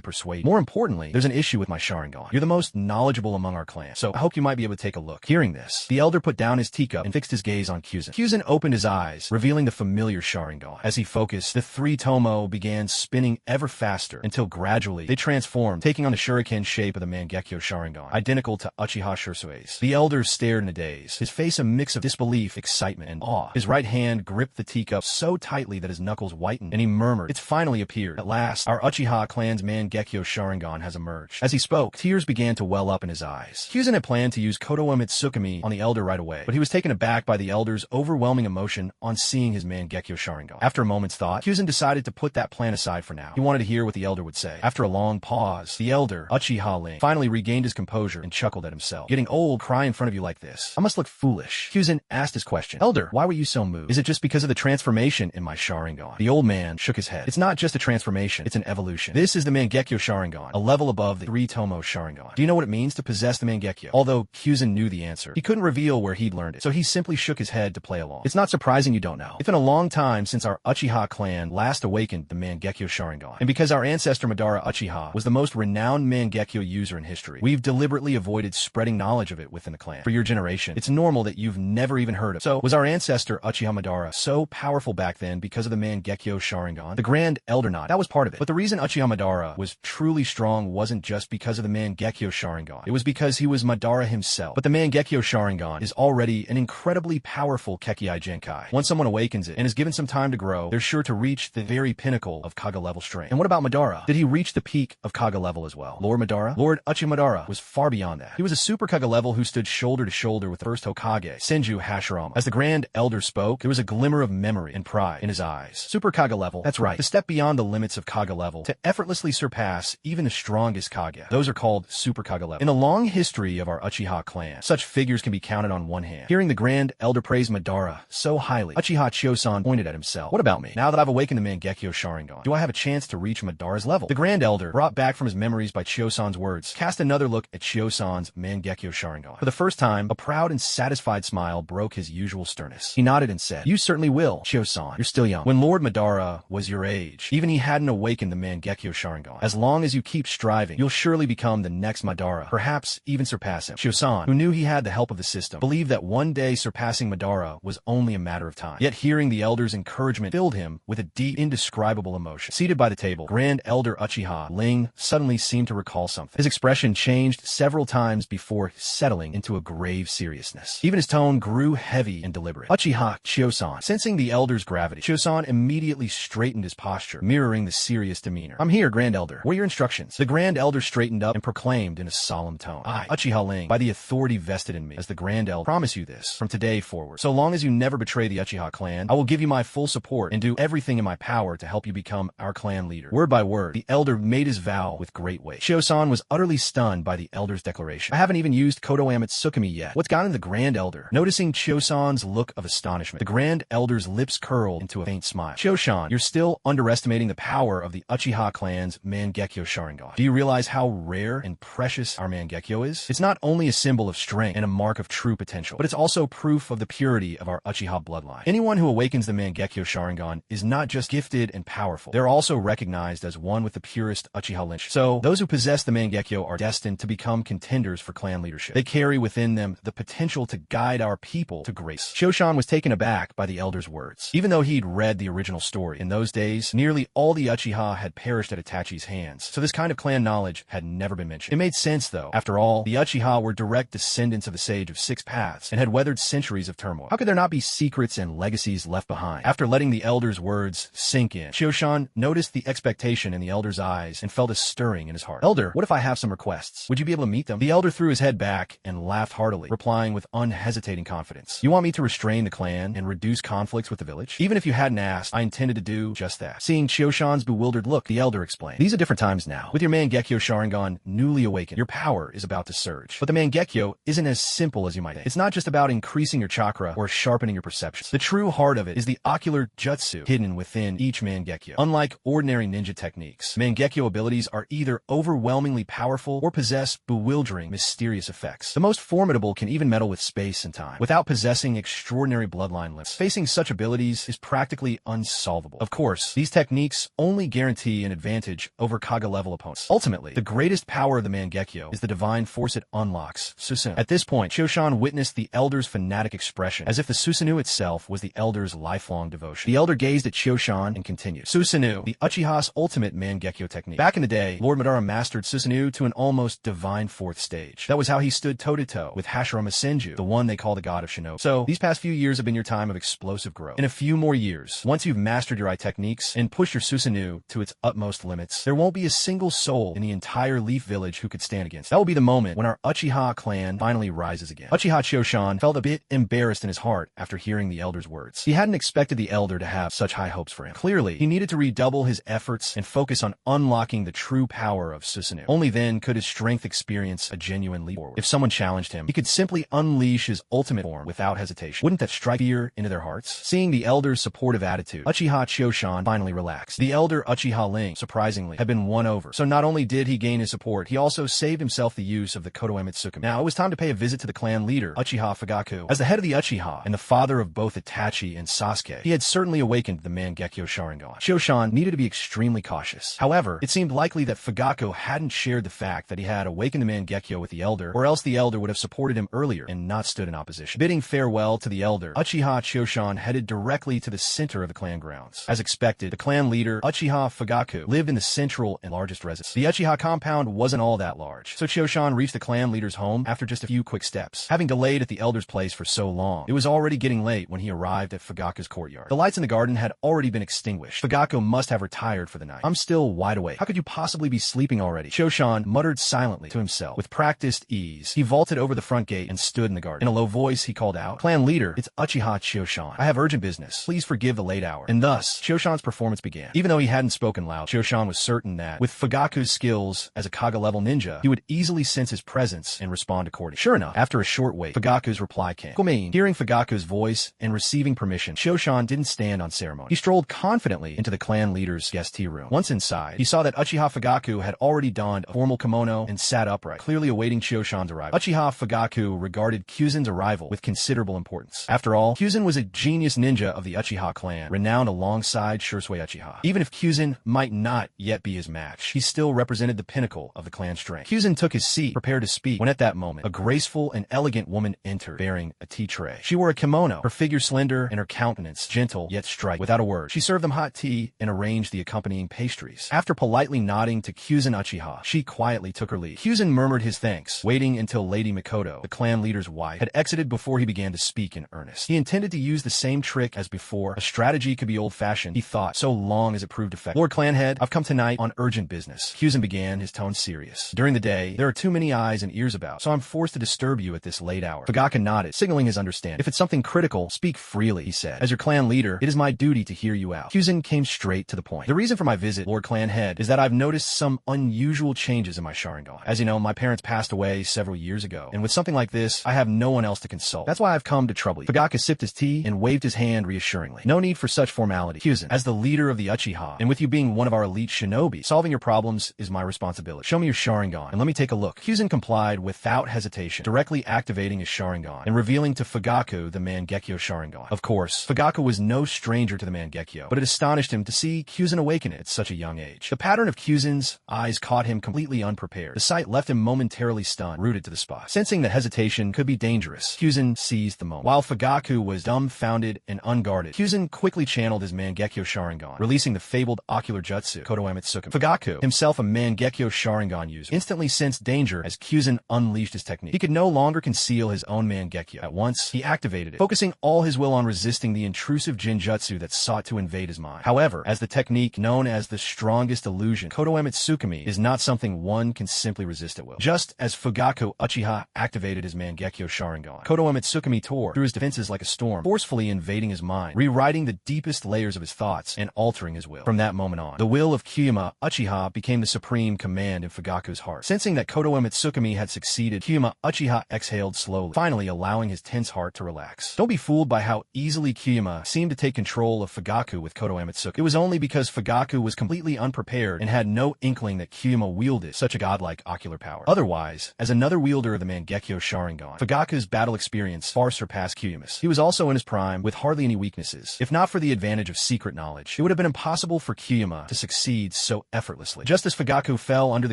persuade. More importantly, there's an issue with my Sharingan. You're the most knowledgeable among our clan, so I hope you might be able to take a look. Hearing this, the elder put down his teacup and fixed his gaze on Kyuzen. Kyuzen opened his eyes, revealing the familiar Sharingan. As he focused, the three tomo began spinning ever faster until gradually they transformed, taking on the shuriken shape of the Mangekyo Sharingan, identical to Uchiha Shursue's. The elder stared in a daze, his face a mix of disbelief, excitement, and awe. His right hand gripped the teacup so tightly that his knuckles whitened, and he murmured, "It's finally appeared. At last, our Uchiha clan's Mangekyo Sharingan has emerged." As he spoke, tears began to well up in his eyes. Kyuzen had planned to use Kotoa Mitsukami on the elder right away, but he was taken aback by the elder's overwhelming emotion on seeing his Mangekyo Sharingan. After a moment's thought, Kyuzen decided to put that plan aside for now. He wanted to hear what the elder would say. After a long pause, the elder, Uchiha Ling, finally regained his composure and chuckled at himself. "Getting old, cry in front of you like this. I must look foolish." Kyuzen asked his question. "Elder, why were you so moved? Is it just because of the transformation in my Sharingan?" The old man shook his head. "It's not just a transformation, it's an evolution. This is the Mangekyo Sharingan, a level above the three-tomo Sharingan. Do you know what it means to possess the Mangekyo?" Although Kyuzen knew the answer, he couldn't reveal where he'd learned it, so he simply shook his head to play along. "It's not surprising you don't know. It's been a long time since our Uchiha clan last awakened the Mangekyo Sharingan. And because our ancestor Madara Uchiha was the most renowned Mangekyo user in history, we've deliberately avoided spreading knowledge of it within the clan. For your generation, it's normal that you've never even heard of it. So, was our ancestor Uchiha Madara so powerful back then because of the Mangekyo Sharingan?" The Grand Elder nodded. "That was part of it. But the reason Uchiha Madara was truly strong wasn't just because of the Mangekyo Sharingan. It was because he was Madara himself. But the Mangekyo Sharingan is already an incredibly powerful Kekkei Genkai. Once someone awakens it and is given some time to grow, they're sure to reach the very pinnacle of Kaga level strength. And what about Madara? Did he reach the peak of Kaga level as well? Lord Madara? Lord Uchiha Madara was far beyond that. He was a super Kaga level who stood shoulder to shoulder with the first Hokage, Senju Hashirama. As the Grand Elder spoke, there was a glimmer of memory and pride in his eyes. Super Kaga level. That's right. To step beyond the limits of Kaga level, to effortlessly surpass even the strongest Kage. Those are called Super Kaga level. In the long history of our Uchiha clan, such figures can be counted on one hand. Hearing the Grand Elder praise Madara so highly, Uchiha Chiyosan pointed at himself. "What about me? Now that I've awakened the Mangekyo Sharingan, do I have a chance to reach Madara's level?" The Grand Elder, brought back from his memories by Chiyosan's words, cast another look at Chiyosan's Mangekyo Sharingan. For the first time, a proud and satisfied smile broke his usual sternness. He nodded and said, "You certainly will, Chiyosan. You're still young. When Lord Madara was your age, even he hadn't awakened the Mangekyo Sharingan. As long as you keep striving, you'll surely become the next Madara, perhaps even surpass him." Chiyosan, who knew he had the help of the system, believed that one day surpassing Madara was only a matter of time. Yet hearing the elder's encouragement filled him with a deep, indescribable emotion. Seated by the table, Grand Elder Uchiha Ling suddenly seemed to recall something. His expression changed several times before settling into a grave seriousness. Even his tone grew heavy and deliberate. Uchiha Chiyosan, sensing the elder's gravity, Chiyosan immediately straightened his posture, mirroring the serious demeanor. "I'm here, Grand Elder. What are your instructions?" The Grand Elder straightened up and proclaimed in a solemn tone, "I, Uchiha Ling, by the authority vested in me as the Grand Elder, promise you this from today forward. So long as you never betray the Uchiha clan, I will give you my full support and do everything in my power to help you become our clan leader." Word by word, the elder made his vow with great weight. Chiyosan was utterly stunned by the elder's declaration. "I haven't even used Kotoa Mitsukami yet. What's gotten the Grand Elder?" Noticing Chiyosan's look of astonishment, the Grand Elder's lips curled into a faint smile. "Chiyosan, you're still underestimating the power of the Uchiha clan's Mangekyo Sharingan. Do you realize how rare and precious our Mangekyo is? It's not only a symbol of strength and a mark of true potential, but it's also proof of the purity of our Uchiha bloodline. Anyone who awakens the Mangekyo Sharingan is not just gifted and powerful, they're also recognized as one with the purest Uchiha lineage. So, those who possess the Mangekyo are destined to become contenders for clan leadership. They carry within them the potential to guide our people to grace." Chiyosan was taken aback by the elder's words. Even though he'd read the original story, in those days, nearly all the Uchiha had perished at Itachi's hands, so this kind of clan knowledge had never been mentioned. It made sense, though. After all, the Uchiha were direct descendants of the Sage of Six Paths and had weathered centuries of turmoil. How could there not be secrets and legacies left behind? After letting the elder's words sink in, Chiyosan noticed the expectation in the elder's eyes and felt a stirring in his heart. "Elder, what if I have some requests? Would you be able to meet them?" The elder threw his head back and laughed heartily, replying with unhesitating confidence, "You want me to restrain the clan and reduce conflicts with the village? Even if you hadn't asked, I intended to do just that." Seeing Chiyosan's bewildered look, the elder explained, "These are different times now. With your Mangekyo Sharingan newly awakened, your power is about to surge. But the Mangekyo isn't as simple as you might think. It's not just about increasing your chakra or sharpening your perceptions. The true heart of it is the ocular jutsu hidden within each Mangekyo. Unlike ordinary ninja techniques, Mangekyo abilities are either overwhelmingly powerful or possess bewildering, mysterious effects. The most formidable can even meddle with space and time. without possessing extraordinary bloodline limits. Facing such abilities is practically unsolvable. Of course, these techniques only guarantee an advantage over Kaga-level opponents. Ultimately, the greatest power of the Mangekyo is the divine force it unlocks, Susanoo. At this point, Shoshan witnessed the elder's fanatic expression, as if the Susanoo itself was the elder's lifelong devotion. The elder gazed at Shoshan and continued. Susanoo, the Uchiha's ultimate Mangekyo technique. Back in the day, Lord Madara mastered Susanoo to an almost divine fourth stage. That was how he stood toe-to-toe with Hashirama Senju, the one they call the god of Shinobi. So, these past few years have been your time of explosive growth. In a few more years, once you've mastered your eye techniques and pushed your Susanoo to its utmost limits, there won't be a single soul in the entire Leaf Village who could stand against. That will be the moment when our Uchiha clan finally rises again. Uchiha Shoshan felt a bit embarrassed in his heart after hearing the elder's words. He hadn't expected the elder to have such high hopes for him. Clearly, he needed to redouble his efforts and focus on unlocking the true power of Susanoo. Only then could his strength experience a genuine leap forward. If someone challenged him, he could simply unleash his ultimate form without hesitation. Wouldn't that strike fear into their hearts? Seeing the elder's supportive attitude, Uchiha Shoshan finally relaxed. The elder Uchiha Ling, surprisingly, had been won over. So not only did he gain his support, he also saved himself the use of the Kotoemitsukume. Now, it was time to pay a visit to the clan leader, Uchiha Fugaku. As the head of the Uchiha, and the father of both Itachi and Sasuke, he had certainly awakened the Mangekyo Sharingan. Shoshan needed to be extremely cautious. However, it seemed likely that Fugaku hadn't shared the fact that he had awakened the Mangekyo with the elder, or else the elder would have supported him earlier and not stood in opposition. Bidding farewell to the elder, Uchiha Shoshan headed directly to the center of the clan grounds. As expected, the clan leader, Uchiha Fugaku, lived in the central and largest residence. The Uchiha compound wasn't all that large, so Shoshan reached the clan leader's home after just a few quick steps. Having delayed at the elder's place for so long, it was already getting late when he arrived at Fugaku's courtyard. The lights in the garden had already been extinguished. Fugaku must have retired for the night. I'm still wide awake. How could you possibly be sleeping already? Shoshan muttered silently to himself. With practiced ease, he vaulted over the front gate and stood in the garden. In a low voice, he called out, "Clan leader, it's Uchiha Shoshan. I have urgent business. Please forgive the late hour." And thus, Shoshan's performance began. Even though he hadn't spoken loud, Shoshan was certain that, with Fugaku's skills as a Kaga-level ninja, he would easily sense his presence and respond accordingly. Sure enough, after a short wait, Fugaku's reply came. "Komein." Hearing Fugaku's voice and receiving permission, Shoshan didn't stand on ceremony. He strolled confidently into the clan leader's guest tea room. Once inside, he saw that Uchiha Fugaku had already donned a formal kimono and sat upright, clearly awaiting Shoshan's arrival. Uchiha Fugaku regarded Kyuzen's arrival with considerable importance. After all, Kyuzen was a genius ninja of the Uchiha clan, renowned alongside Shursui Uchiha. Even if Kyuzen might not yet be his match, he still represented the pinnacle of the clan's strength. Kyuzen took his seat, prepared to speak, when at that moment, a graceful and elegant woman entered, bearing a tea tray. She wore a kimono, her figure slender and her countenance gentle yet striking. Without a word, she served them hot tea and arranged the accompanying pastries. After politely nodding to Kyuzen Uchiha, she quietly took her leave. Kyuzen murmured his thanks, waiting until Lady Mikoto, the clan leader's wife, had exited before he began to speak in earnest. He intended to use the same trick as before. A strategy could be old-fashioned, he thought, so long as it proved effective. "Lord Clanhead, I've come tonight on urgent business." Kyuzen began, his tone serious. "During the day, there are too many eyes and ears about, so I'm forced to disturb you at this late hour." Fugaku nodded, signaling his understanding. "If it's something critical, speak freely," he said. "As your clan leader, it is my duty to hear you out." Kyuzen came straight to the point. "The reason for my visit, Lord Clanhead, is that I've noticed some unusual changes in my Sharingan. As you know, my parents passed away several years ago, and with something like this, I have no one else to consult. That's why I've come to trouble you." Fugaku sipped his tea and waved his hand reassuringly. "No need for such formality. Kyuzen, as the leader of the Uchiha, and with you being one of our elite shinobi, solving your problems is my responsibility. Show me your Sharingan, and let me take a look." Kyuzen complied without hesitation, directly activating his Sharingan, and revealing to Fugaku the Mangekyo Sharingan. Of course, Fugaku was no stranger to the Mangekyo, but it astonished him to see Kyuzen awaken it at such a young age. The pattern of Kyuzen's eyes caught him completely unprepared. The sight left him momentarily stunned, rooted to the spot. Sensing that hesitation could be dangerous, Kyuzen seized the moment. While Fugaku was dumbfounded and unguarded, Kyuzen quickly channeled his Mangekyo Sharingan, releasing the fabled ocular jutsu, Kotoemitsukume. Fugaku, himself a Mangekyo Sharingan user, instantly sensed danger as Kyuzen unleashed his technique. He could no longer conceal his own Mangekyo. At once, he activated it, focusing all his will on resisting the intrusive Jinjutsu that sought to invade his mind. However, as the technique known as the strongest illusion, Kotoemitsukume, is not something one can simply resist at will. Just as Fugaku Uchiha activated his Mangekyo Sharingan, Kotoemitsukume tore through his defenses like a storm, forcefully invading his mind, rewriting the deepest layers of his thoughts and altering his will. From that moment on, the will of Kyuma Uchiha became the supreme command in Fugaku's heart. Sensing that Kotoemitsukume had succeeded, Kyuma Uchiha exhaled slowly, finally allowing his tense heart to relax. Don't be fooled by how easily Kyuma seemed to take control of Fugaku with Kotoemitsukume. It was only because Fugaku was completely unprepared and had no inkling that Kyuma wielded such a godlike ocular power. Otherwise, as another wielder of the Mangekyo Sharingan, Fugaku's battle experience far surpassed Kyuuma's. He was also in his prime, with hardly any weaknesses. If not for the advantage of secret knowledge, it would have been impossible for Kyuuma to succeed so effortlessly. Just as Fugaku fell under the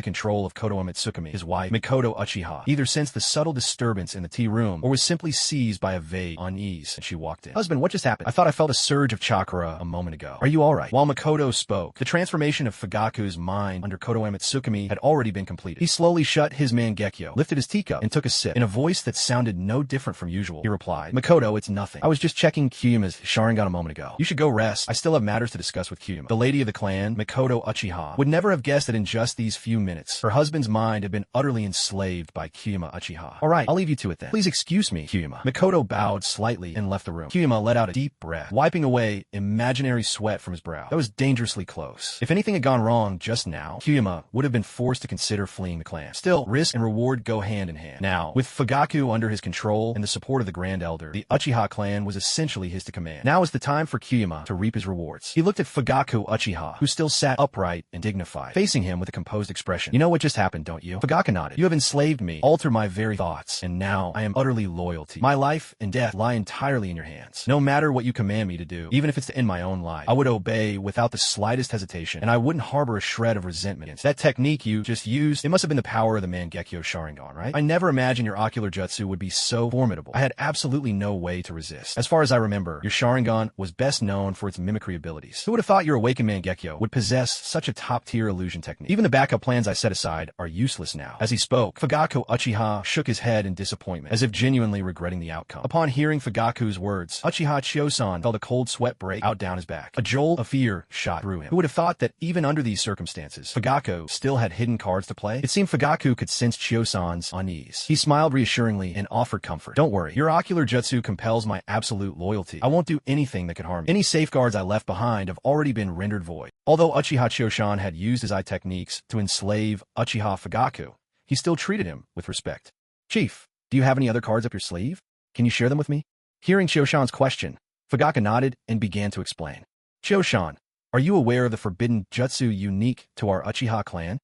control of Koto Umatsukami, his wife, Mikoto Uchiha either sensed the subtle disturbance in the tea room or was simply seized by a vague unease, and she walked in. "Husband, what just happened? I thought I felt a surge of chakra a moment ago. Are you alright?" While Mikoto spoke, the transformation of Fugaku's mind under Koto Umatsukami had already been completed. He slowly shut his Mangekyo, lifted his teacup, and took a sip. In a voice that sounded no different from usual, he replied, "Mikoto, it's nothing. I was just checking Kyuuma's Sharingan a moment ago. You should go rest. I still have matters to discuss with Kyuuma." The lady of the clan, Mikoto Uchiha, would never have guessed that in just these few minutes, her husband's mind had been utterly enslaved by Kyuuma Uchiha. "Alright, I'll leave you to it then. Please excuse me, Kyuuma." Mikoto bowed slightly and left the room. Kyuuma let out a deep breath, wiping away imaginary sweat from his brow. That was dangerously close. If anything had gone wrong just now, Kyuuma would have been forced to consider fleeing the clan. Still, risk and reward go hand in hand. Now, with Fugaku under his control and the support of the Grand Elder, the Uchiha clan was essentially his to command. Now is the time for Kyuuma to reap his rewards. He looked at Fugaku Uchiha, who still sat upright and dignified, facing him with a composed expression. "You know what just happened, don't you?" Fugaku nodded. "You have enslaved me, altered my very thoughts, and now I am utterly loyal to you. My life and death lie entirely in your hands. No matter what you command me to do, even if it's to end my own life, I would obey without the slightest hesitation, and I wouldn't harbor a shred of resentment against that technique you just used. It must have been the power of the Mangekyo Sharingan, right? I never imagined your ocular jutsu would be so formidable. I had absolutely no way to resist. As far as I remember, your Sharingan was best known for its mimicry abilities. Who would have thought your awakened Mangekyo would possess such a top-tier illusion technique? Even the backup plans I set aside are useless now." As he spoke, Fugaku Uchiha shook his head in disappointment, as if genuinely regretting the outcome. Upon hearing Fugaku's words, Uchiha Chiyosan felt a cold sweat break out down his back. A jolt of fear shot through him. Who would have thought that even under these circumstances, Fugaku still had hidden cards to play? It seemed Fugaku could sense Chiyosan's unease. He smiled reassuringly and offered comfort. "Don't worry, your ocular jutsu compels my absolute loyalty. I won't do anything that could harm you. Any safeguards I left behind have already been rendered void." Although Uchiha Chiyosan had used his eye techniques to enslave Uchiha Fugaku, he still treated him with respect. "Chief, do you have any other cards up your sleeve? Can you share them with me?" Hearing Chiyosan's question, Fugaku nodded and began to explain. "Chiyosan, are you aware of the forbidden jutsu unique to our Uchiha clan?"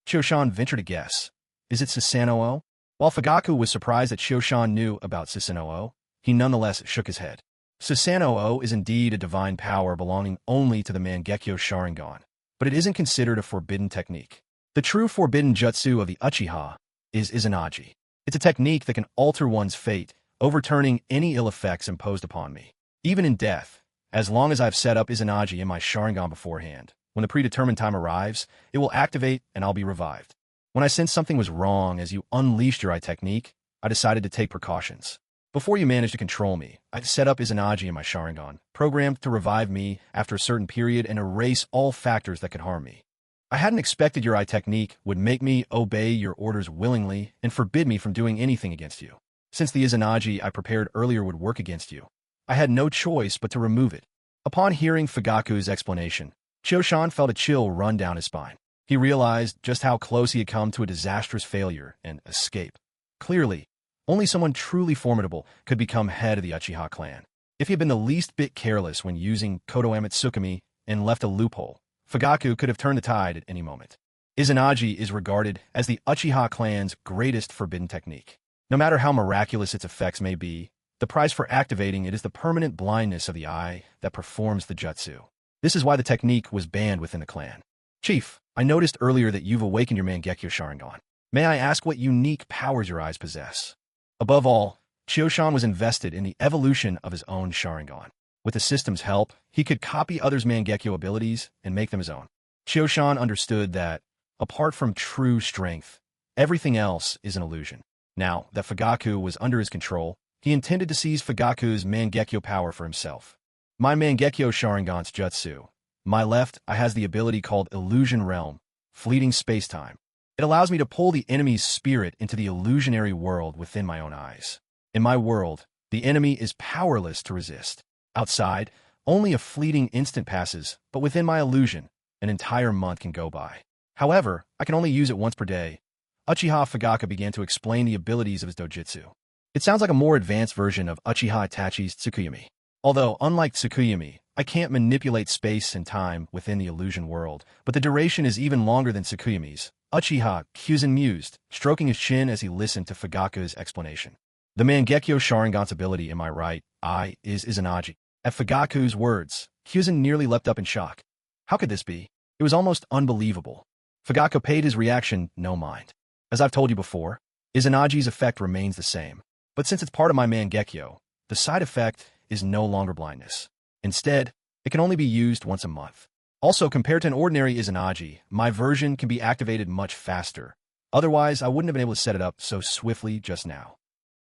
Chiyosan ventured a guess. "Is it Susanoo?" While Fugaku was surprised that Chiyosan knew about Susanoo, he nonetheless shook his head. Susanoo is indeed a divine power belonging only to the Mangekyo Sharingan, but it isn't considered a forbidden technique. The true forbidden jutsu of the Uchiha is Izanagi. It's a technique that can alter one's fate, overturning any ill effects imposed upon me. Even in death, as long as I've set up Izanagi in my Sharingan beforehand, when the predetermined time arrives, it will activate and I'll be revived. When I sensed something was wrong as you unleashed your eye technique, I decided to take precautions. Before you managed to control me, I set up Izanagi in my Sharingan, programmed to revive me after a certain period and erase all factors that could harm me. I hadn't expected your eye technique would make me obey your orders willingly and forbid me from doing anything against you. Since the Izanagi I prepared earlier would work against you, I had no choice but to remove it." Upon hearing Fugaku's explanation, Chiyosan felt a chill run down his spine. He realized just how close he had come to a disastrous failure and escape. Clearly, only someone truly formidable could become head of the Uchiha clan. If he had been the least bit careless when using Koto Umatsukami and left a loophole, Fugaku could have turned the tide at any moment. Izanagi is regarded as the Uchiha clan's greatest forbidden technique. No matter how miraculous its effects may be, the price for activating it is the permanent blindness of the eye that performs the jutsu. This is why the technique was banned within the clan. "Chief, I noticed earlier that you've awakened your Mangekyo Sharingan. May I ask what unique powers your eyes possess?" Above all, Chiyosan was invested in the evolution of his own Sharingan. With the system's help, he could copy others' Mangekyo abilities and make them his own. Chiyosan understood that, apart from true strength, everything else is an illusion. Now that Fugaku was under his control, he intended to seize Fugaku's Mangekyo power for himself. "My Mangekyo Sharingan's jutsu. My left eye has the ability called Illusion Realm, fleeting space-time. It allows me to pull the enemy's spirit into the illusionary world within my own eyes. In my world, the enemy is powerless to resist. Outside, only a fleeting instant passes, but within my illusion, an entire month can go by. However, I can only use it once per day." Uchiha Fugaku began to explain the abilities of his dojutsu. It sounds like a more advanced version of Uchiha Itachi's Tsukuyumi. Although, unlike Tsukuyumi, I can't manipulate space and time within the illusion world, but the duration is even longer than Tsukuyumi's. Uchiha Kyuzen mused, stroking his chin as he listened to Fugaku's explanation. The Mangekyo Sharingan's ability, am I right? Is Izanagi. At Fugaku's words, Kyuzin nearly leapt up in shock. How could this be? It was almost unbelievable. Fugaku paid his reaction no mind. As I've told you before, Izanagi's effect remains the same. But since it's part of my Mangekyo, the side effect is no longer blindness. Instead, it can only be used once a month. Also, compared to an ordinary Izanagi, my version can be activated much faster. Otherwise, I wouldn't have been able to set it up so swiftly just now.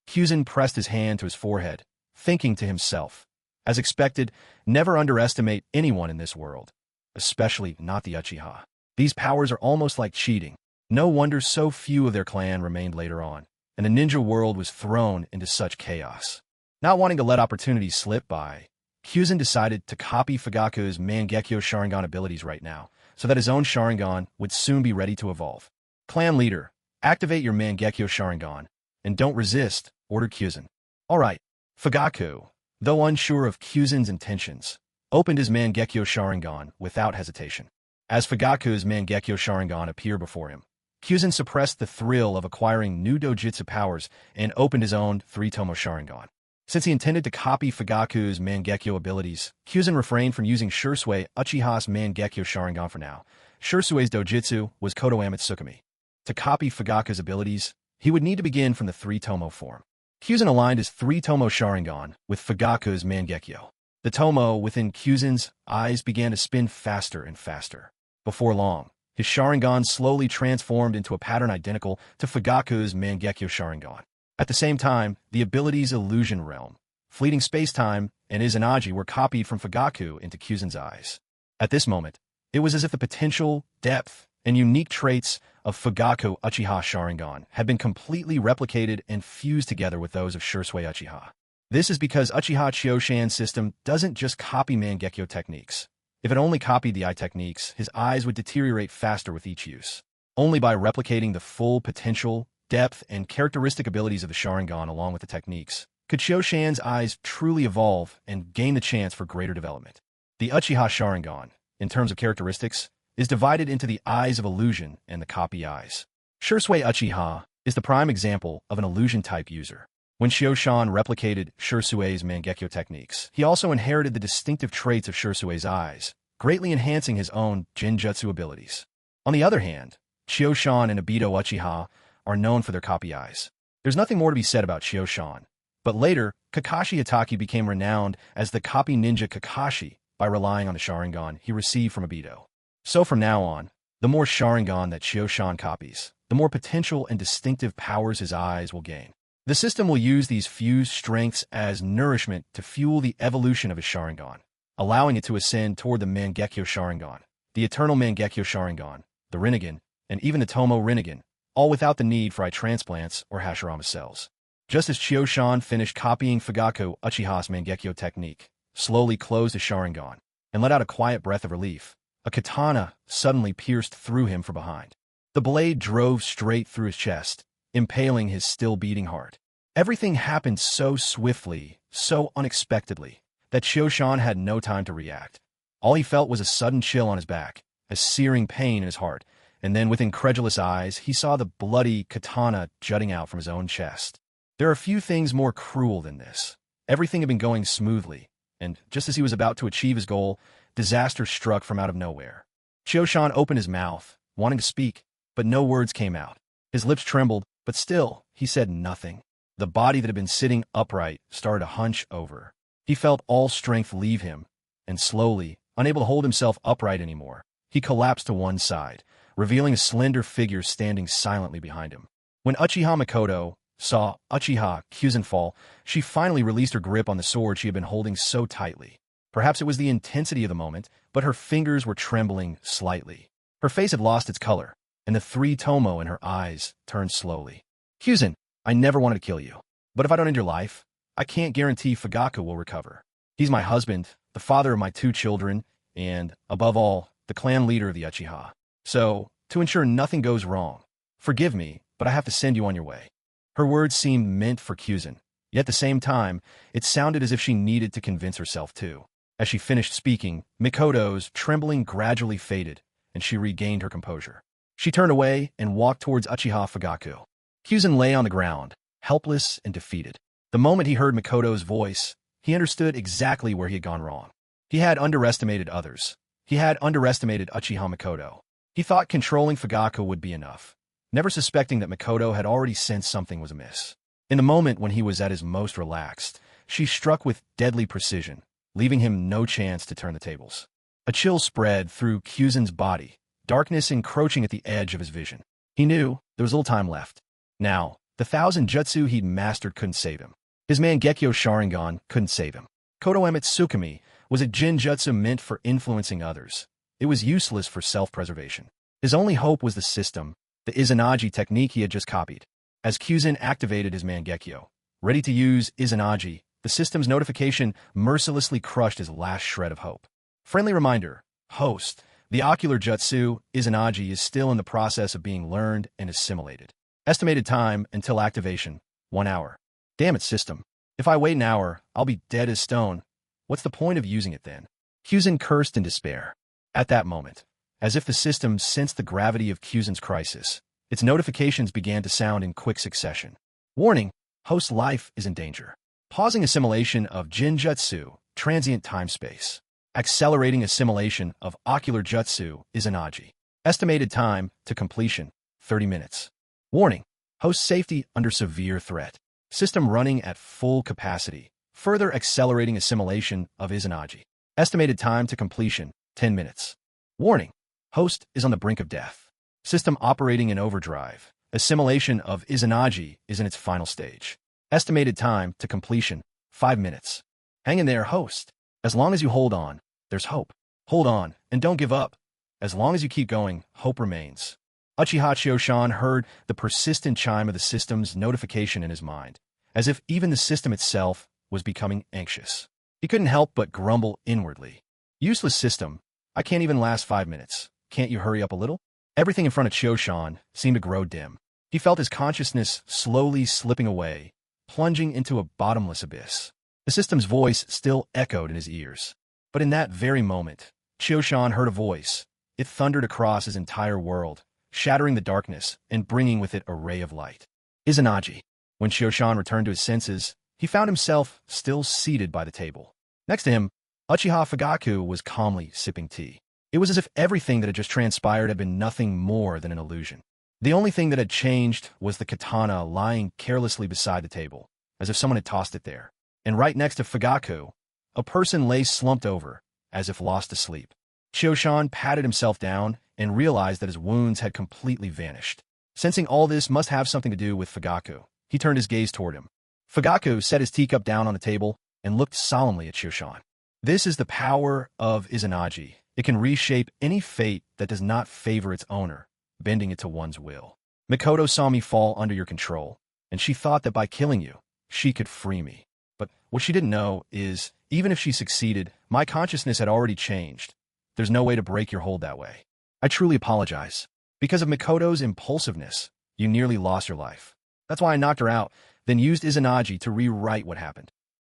Kyuzin pressed his hand to his forehead, thinking to himself, as expected, never underestimate anyone in this world, especially not the Uchiha. These powers are almost like cheating. No wonder so few of their clan remained later on, and the ninja world was thrown into such chaos. Not wanting to let opportunities slip by, Kyuzin decided to copy Fugaku's Mangekyo Sharingan abilities right now, so that his own Sharingan would soon be ready to evolve. Clan leader, activate your Mangekyo Sharingan, and don't resist, ordered Kyuzin. Alright, Fugaku, though unsure of Kyuzin's intentions, opened his Mangekyo Sharingan without hesitation. As Fugaku's Mangekyo Sharingan appeared before him, Kyuzin suppressed the thrill of acquiring new dojutsu powers and opened his own three-tomo Sharingan. Since he intended to copy Fugaku's Mangekyo abilities, Kyuzin refrained from using Shursui Uchiha's Mangekyo Sharingan for now. Shursui's dojutsu was Kodo Amatsukami. To copy Fugaku's abilities, he would need to begin from the three-tomo form. Kyuzin aligned his three-tomo Sharingan with Fugaku's Mangekyo. The tomo within Kyuzin's eyes began to spin faster and faster. Before long, his Sharingan slowly transformed into a pattern identical to Fugaku's Mangekyo Sharingan. At the same time, the ability's illusion realm, fleeting space-time, and Izanagi were copied from Fugaku into Kyuzin's eyes. At this moment, it was as if the potential, depth, and unique traits of Fugaku Uchiha Sharingan had been completely replicated and fused together with those of Shursui Uchiha. This is because Uchiha Chioshan's system doesn't just copy Mangekyo techniques. If it only copied the eye techniques, his eyes would deteriorate faster with each use. Only by replicating the full potential, depth, and characteristic abilities of the Sharingan along with the techniques could Chioshan's eyes truly evolve and gain the chance for greater development. The Uchiha Sharingan, in terms of characteristics, is divided into the eyes of illusion and the copy eyes. Shursui Uchiha is the prime example of an illusion-type user. When Chioshan replicated Shursui's Mangekyo techniques, he also inherited the distinctive traits of Shursui's eyes, greatly enhancing his own Genjutsu abilities. On the other hand, Chioshan and Obito Uchiha are known for their copy eyes. There's nothing more to be said about Chioshan, but later, Kakashi Hatake became renowned as the copy ninja Kakashi by relying on the Sharingan he received from Obito. So from now on, the more Sharingan that Chioshan copies, the more potential and distinctive powers his eyes will gain. The system will use these fused strengths as nourishment to fuel the evolution of his Sharingan, allowing it to ascend toward the Mangekyo Sharingan, the Eternal Mangekyo Sharingan, the Rinnegan, and even the Tomo Rinnegan, all without the need for eye transplants or Hashirama cells. Just as Chioshan finished copying Fugaku Uchiha's Mangekyo technique, slowly closed his Sharingan, and let out a quiet breath of relief, a katana suddenly pierced through him from behind. The blade drove straight through his chest, impaling his still-beating heart. Everything happened so swiftly, so unexpectedly, that Chioshan had no time to react. All he felt was a sudden chill on his back, a searing pain in his heart, and then with incredulous eyes, he saw the bloody katana jutting out from his own chest. There are few things more cruel than this. Everything had been going smoothly, and just as he was about to achieve his goal, disaster struck from out of nowhere. Chioshan opened his mouth, wanting to speak, but no words came out. His lips trembled, but still, he said nothing. The body that had been sitting upright started to hunch over. He felt all strength leave him, and slowly, unable to hold himself upright anymore, he collapsed to one side, revealing a slender figure standing silently behind him. When Uchiha Mikoto saw Uchiha Kyuzin fall, she finally released her grip on the sword she had been holding so tightly. Perhaps it was the intensity of the moment, but her fingers were trembling slightly. Her face had lost its color, and the three tomo in her eyes turned slowly. Kyuzin, I never wanted to kill you. But if I don't end your life, I can't guarantee Fugaku will recover. He's my husband, the father of my 2 children, and, above all, the clan leader of the Uchiha. So, to ensure nothing goes wrong, forgive me, but I have to send you on your way. Her words seemed meant for Kyuzin, yet at the same time, it sounded as if she needed to convince herself too. As she finished speaking, Mikoto's trembling gradually faded, and she regained her composure. She turned away and walked towards Uchiha Fugaku. Kyuzin lay on the ground, helpless and defeated. The moment he heard Makoto's voice, he understood exactly where he had gone wrong. He had underestimated others. He had underestimated Uchiha Makoto. He thought controlling Fugaku would be enough, never suspecting that Makoto had already sensed something was amiss. In the moment when he was at his most relaxed, she struck with deadly precision, leaving him no chance to turn the tables. A chill spread through Kyuzen's body, darkness encroaching at the edge of his vision. He knew there was little time left. Now, the 1,000 jutsu he'd mastered couldn't save him. His Mangekyo Sharingan couldn't save him. Kotoemitsu was a jinjutsu meant for influencing others. It was useless for self-preservation. His only hope was the system, the Izanagi technique he had just copied. As Kyuzen activated his Mangekyo, ready to use Izanagi, the system's notification mercilessly crushed his last shred of hope. Friendly reminder, host, the ocular jutsu, Izanagi, is still in the process of being learned and assimilated. Estimated time until activation, 1 hour. Damn it, system. If I wait an hour, I'll be dead as stone. What's the point of using it then? Kyuzen cursed in despair. At that moment, as if the system sensed the gravity of Kyuzen's crisis, its notifications began to sound in quick succession. Warning, host's life is in danger. Pausing assimilation of Jinjutsu, transient time-space. Accelerating assimilation of ocular jutsu, Izanagi. Estimated time to completion, 30 minutes. Warning, host safety under severe threat. System running at full capacity, further accelerating assimilation of Izanagi. Estimated time to completion, 10 minutes. Warning, host is on the brink of death. System operating in overdrive. Assimilation of Izanagi is in its final stage. Estimated time to completion, 5 minutes. Hang in there, host. As long as you hold on, there's hope. Hold on, and don't give up. As long as you keep going, hope remains. Uchiha Chioshan heard the persistent chime of the system's notification in his mind, as if even the system itself was becoming anxious. He couldn't help but grumble inwardly. Useless system, I can't even last 5 minutes. Can't you hurry up a little? Everything in front of Chioshan seemed to grow dim. He felt his consciousness slowly slipping away, plunging into a bottomless abyss. The system's voice still echoed in his ears. But in that very moment, Chioshan heard a voice. It thundered across his entire world, shattering the darkness and bringing with it a ray of light. Izanagi. When Chioshan returned to his senses, he found himself still seated by the table. Next to him, Uchiha Fugaku was calmly sipping tea. It was as if everything that had just transpired had been nothing more than an illusion. The only thing that had changed was the katana lying carelessly beside the table, as if someone had tossed it there. And right next to Fugaku, a person lay slumped over, as if lost to sleep. Chioshan patted himself down and realized that his wounds had completely vanished. Sensing all this must have something to do with Fugaku, he turned his gaze toward him. Fugaku set his teacup down on the table and looked solemnly at Chioshan. This is the power of Izanagi. It can reshape any fate that does not favor its owner, bending it to one's will. Makoto saw me fall under your control, and she thought that by killing you, she could free me. But what she didn't know is, even if she succeeded, my consciousness had already changed. There's no way to break your hold that way. I truly apologize. Because of Makoto's impulsiveness, you nearly lost your life. That's why I knocked her out, then used Izanagi to rewrite what happened.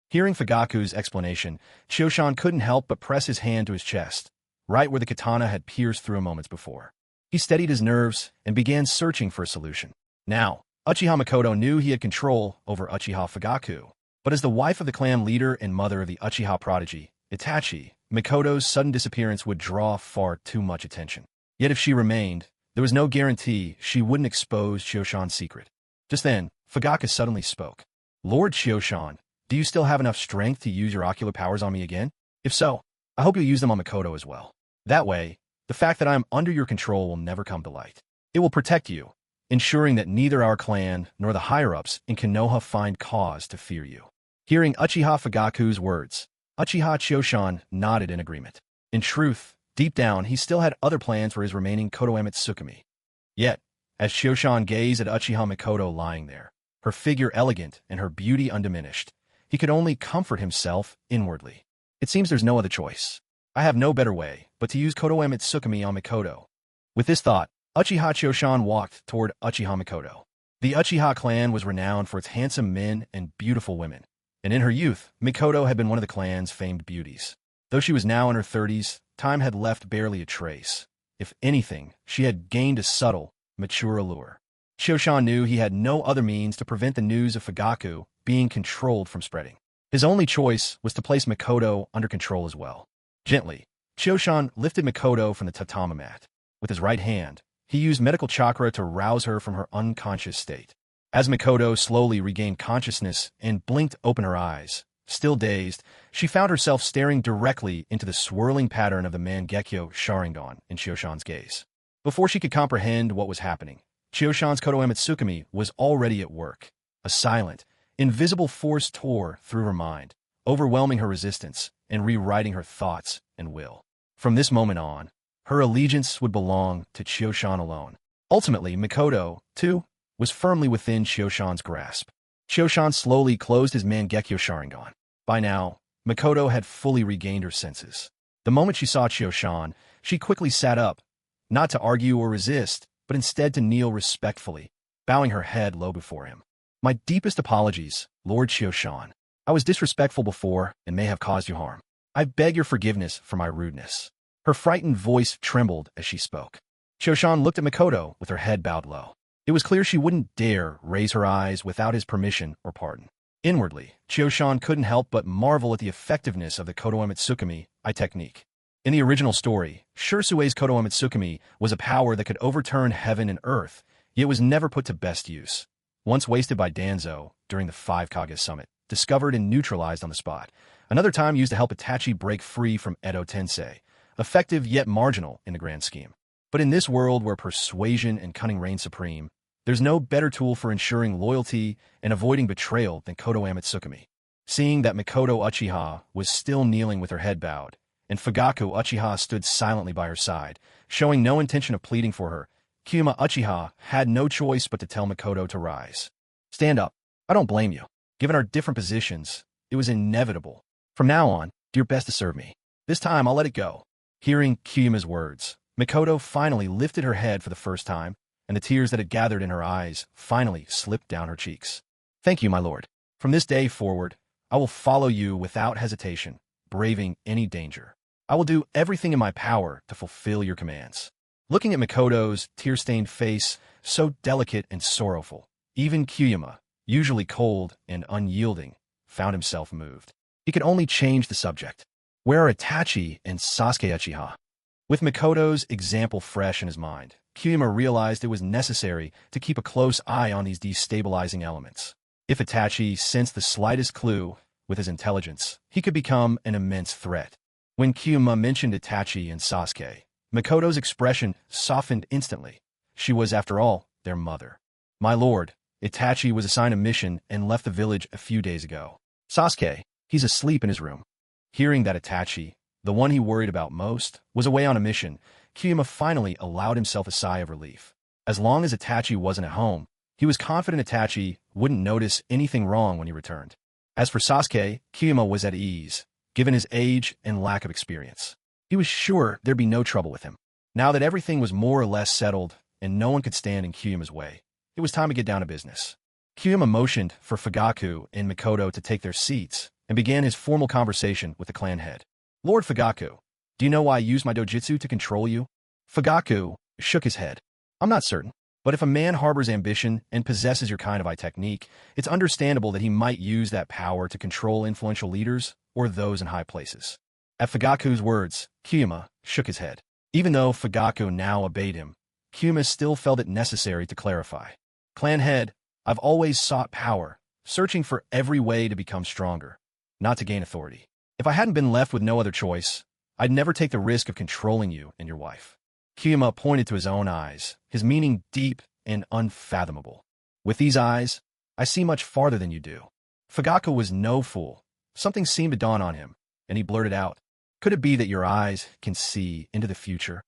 Hearing Fugaku's explanation, Chioshan couldn't help but press his hand to his chest, right where the katana had pierced through moments before. He steadied his nerves and began searching for a solution. Now, Uchiha Makoto knew he had control over Uchiha Fugaku, but as the wife of the clan leader and mother of the Uchiha prodigy, Itachi, Makoto's sudden disappearance would draw far too much attention. Yet if she remained, there was no guarantee she wouldn't expose Chioshan's secret. Just then, Fugaku suddenly spoke. Lord Chioshan, do you still have enough strength to use your ocular powers on me again? If so, I hope you'll use them on Makoto as well. That way, the fact that I am under your control will never come to light. It will protect you, ensuring that neither our clan nor the higher-ups in Konoha find cause to fear you. Hearing Uchiha Fugaku's words, Uchiha Chioshan nodded in agreement. In truth, deep down, he still had other plans for his remaining Kotoemitsu. Yet, as Chioshan gazed at Uchiha Makoto lying there, her figure elegant and her beauty undiminished, he could only comfort himself inwardly. It seems there's no other choice. I have no better way but to use Kotoemitsu on Makoto. With this thought, Uchiha Chioshan walked toward Uchiha Makoto. The Uchiha clan was renowned for its handsome men and beautiful women, and in her youth, Makoto had been one of the clan's famed beauties. Though she was now in her 30s, time had left barely a trace. If anything, she had gained a subtle, mature allure. Chioshan knew he had no other means to prevent the news of Fugaku being controlled from spreading. His only choice was to place Mikoto under control as well. Gently, Chioshan lifted Mikoto from the tatami mat. With his right hand, he used medical chakra to rouse her from her unconscious state. As Mikoto slowly regained consciousness and blinked open her eyes, still dazed, she found herself staring directly into the swirling pattern of the Mangekyo Sharingan in Chioshan's gaze. Before she could comprehend what was happening, Chioshan's Kotoemitsukami was already at work. A silent, invisible force tore through her mind, overwhelming her resistance and rewriting her thoughts and will. From this moment on, her allegiance would belong to Chioshan alone. Ultimately, Mikoto, too, was firmly within Chioshan's grasp. Chioshan slowly closed his Mangekyo Sharingan. By now, Mikoto had fully regained her senses. The moment she saw Chioshan, she quickly sat up, not to argue or resist, but instead to kneel respectfully, bowing her head low before him. My deepest apologies, Lord Chioshan. I was disrespectful before and may have caused you harm. I beg your forgiveness for my rudeness. Her frightened voice trembled as she spoke. Chioshan looked at Mikoto with her head bowed low. It was clear she wouldn't dare raise her eyes without his permission or pardon. Inwardly, Chioshan couldn't help but marvel at the effectiveness of the Kotoemitsukami technique. In the original story, Shursue's Kotoemitsukami was a power that could overturn heaven and earth, yet was never put to best use. Once wasted by Danzo during the Five Kage Summit, discovered and neutralized on the spot. Another time used to help Itachi break free from Edo Tensei, effective yet marginal in the grand scheme. But in this world where persuasion and cunning reign supreme, there's no better tool for ensuring loyalty and avoiding betrayal than Kotoemitsukami. Seeing that Mikoto Uchiha was still kneeling with her head bowed, and Fugaku Uchiha stood silently by her side, showing no intention of pleading for her, Kyuma Uchiha had no choice but to tell Mikoto to rise. Stand up. I don't blame you. Given our different positions, it was inevitable. From now on, do your best to serve me. This time, I'll let it go. Hearing Kyuma's words, Mikoto finally lifted her head for the first time, and the tears that had gathered in her eyes finally slipped down her cheeks. Thank you, my lord. From this day forward, I will follow you without hesitation, braving any danger. I will do everything in my power to fulfill your commands. Looking at Mikoto's tear-stained face, so delicate and sorrowful, even Kyuma, usually cold and unyielding, found himself moved. He could only change the subject. Where are Itachi and Sasuke Uchiha? With Mikoto's example fresh in his mind, Kyuma realized it was necessary to keep a close eye on these destabilizing elements. If Itachi sensed the slightest clue with his intelligence, he could become an immense threat. When Kyuma mentioned Itachi and Sasuke, Mikoto's expression softened instantly. She was, after all, their mother. My lord, Itachi was assigned a mission and left the village a few days ago. Sasuke, he's asleep in his room. Hearing that Itachi, the one he worried about most, was away on a mission, Kyuma finally allowed himself a sigh of relief. As long as Itachi wasn't at home, he was confident Itachi wouldn't notice anything wrong when he returned. As for Sasuke, Kyuma was at ease, given his age and lack of experience. He was sure there'd be no trouble with him. Now that everything was more or less settled and no one could stand in Kyuma's way, it was time to get down to business. Kyuma motioned for Fugaku and Mikoto to take their seats and began his formal conversation with the clan head. Lord Fugaku, do you know why I used my dojutsu to control you? Fugaku shook his head. I'm not certain, but if a man harbors ambition and possesses your kind of eye technique, it's understandable that he might use that power to control influential leaders or those in high places. At Fugaku's words, Kyuma shook his head. Even though Fugaku now obeyed him, Kyuma still felt it necessary to clarify. Clan head, I've always sought power, searching for every way to become stronger, not to gain authority. If I hadn't been left with no other choice, I'd never take the risk of controlling you and your wife. Kyuma pointed to his own eyes, his meaning deep and unfathomable. With these eyes, I see much farther than you do. Fugaku was no fool. Something seemed to dawn on him, and he blurted out, could it be that your eyes can see into the future?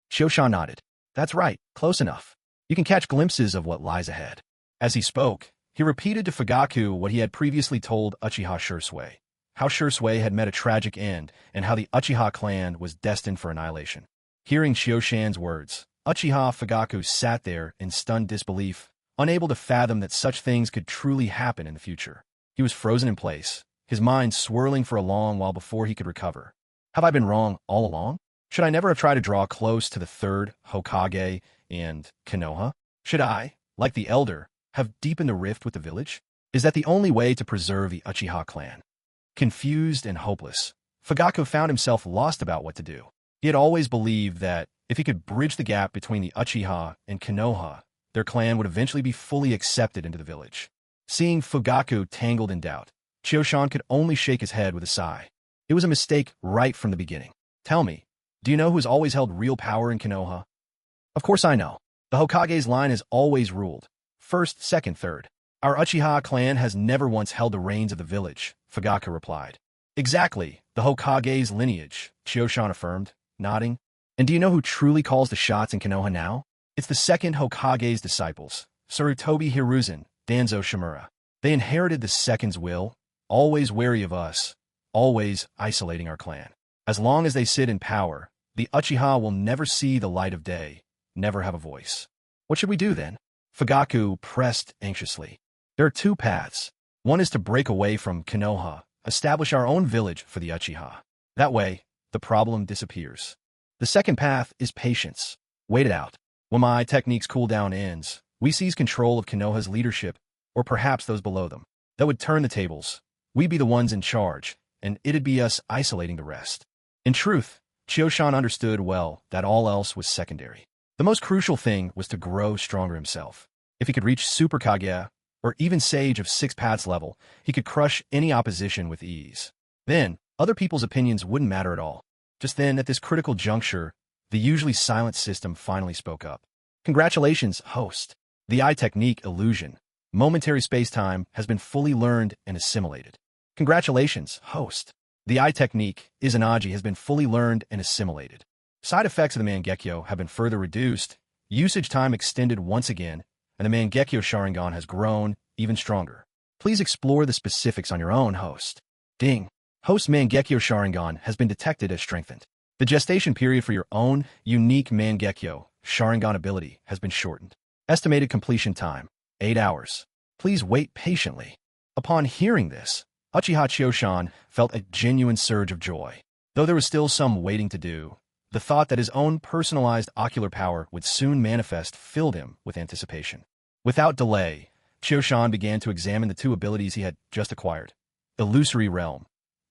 Chioshan nodded. That's right, close enough. You can catch glimpses of what lies ahead. As he spoke, he repeated to Fugaku what he had previously told Uchiha Shursui, how Shursui had met a tragic end and how the Uchiha clan was destined for annihilation. Hearing Chioshan's words, Uchiha Fugaku sat there in stunned disbelief, unable to fathom that such things could truly happen in the future. He was frozen in place, his mind swirling for a long while before he could recover. Have I been wrong all along? Should I never have tried to draw close to the third Hokage and Konoha? Should I, like the elder, have deepened the rift with the village? Is that the only way to preserve the Uchiha clan? Confused and hopeless, Fugaku found himself lost about what to do. He had always believed that if he could bridge the gap between the Uchiha and Konoha, their clan would eventually be fully accepted into the village. Seeing Fugaku tangled in doubt, Chioshan could only shake his head with a sigh. It was a mistake right from the beginning. Tell me, do you know who has always held real power in Konoha? Of course I know. The Hokage's line has always ruled. First, second, third. Our Uchiha clan has never once held the reins of the village, Fugaku replied. Exactly, the Hokage's lineage, Chioshan affirmed, nodding. And do you know who truly calls the shots in Konoha now? It's the second Hokage's disciples, Sarutobi Hiruzen, Danzo Shimura. They inherited the second's will, always wary of us, always isolating our clan. As long as they sit in power, the Uchiha will never see the light of day, never have a voice. What should we do then? Fugaku pressed anxiously. There are two paths. One is to break away from Konoha, establish our own village for the Uchiha. That way, the problem disappears. The second path is patience. Wait it out. When my technique's cooldown ends, we seize control of Konoha's leadership, or perhaps those below them. That would turn the tables. We'd be the ones in charge, and it'd be us isolating the rest. In truth, Chioshan understood well that all else was secondary. The most crucial thing was to grow stronger himself. If he could reach Super Kage, or even Sage of 6 Paths level, he could crush any opposition with ease. Then, other people's opinions wouldn't matter at all. Just then, at this critical juncture, the usually silent system finally spoke up. Congratulations, host. The eye technique illusion, momentary space-time, has been fully learned and assimilated. Congratulations, host. The eye technique, Izanagi, has been fully learned and assimilated. Side effects of the Mangekyo have been further reduced, usage time extended once again, and the Mangekyo Sharingan has grown even stronger. Please explore the specifics on your own, host. Ding. Host Mangekyo Sharingan has been detected as strengthened. The gestation period for your own unique Mangekyo Sharingan ability has been shortened. Estimated completion time, 8 hours. Please wait patiently. Upon hearing this, Uchiha Chioshan felt a genuine surge of joy. Though there was still some waiting to do, the thought that his own personalized ocular power would soon manifest filled him with anticipation. Without delay, Chioshan began to examine the two abilities he had just acquired: Illusory Realm,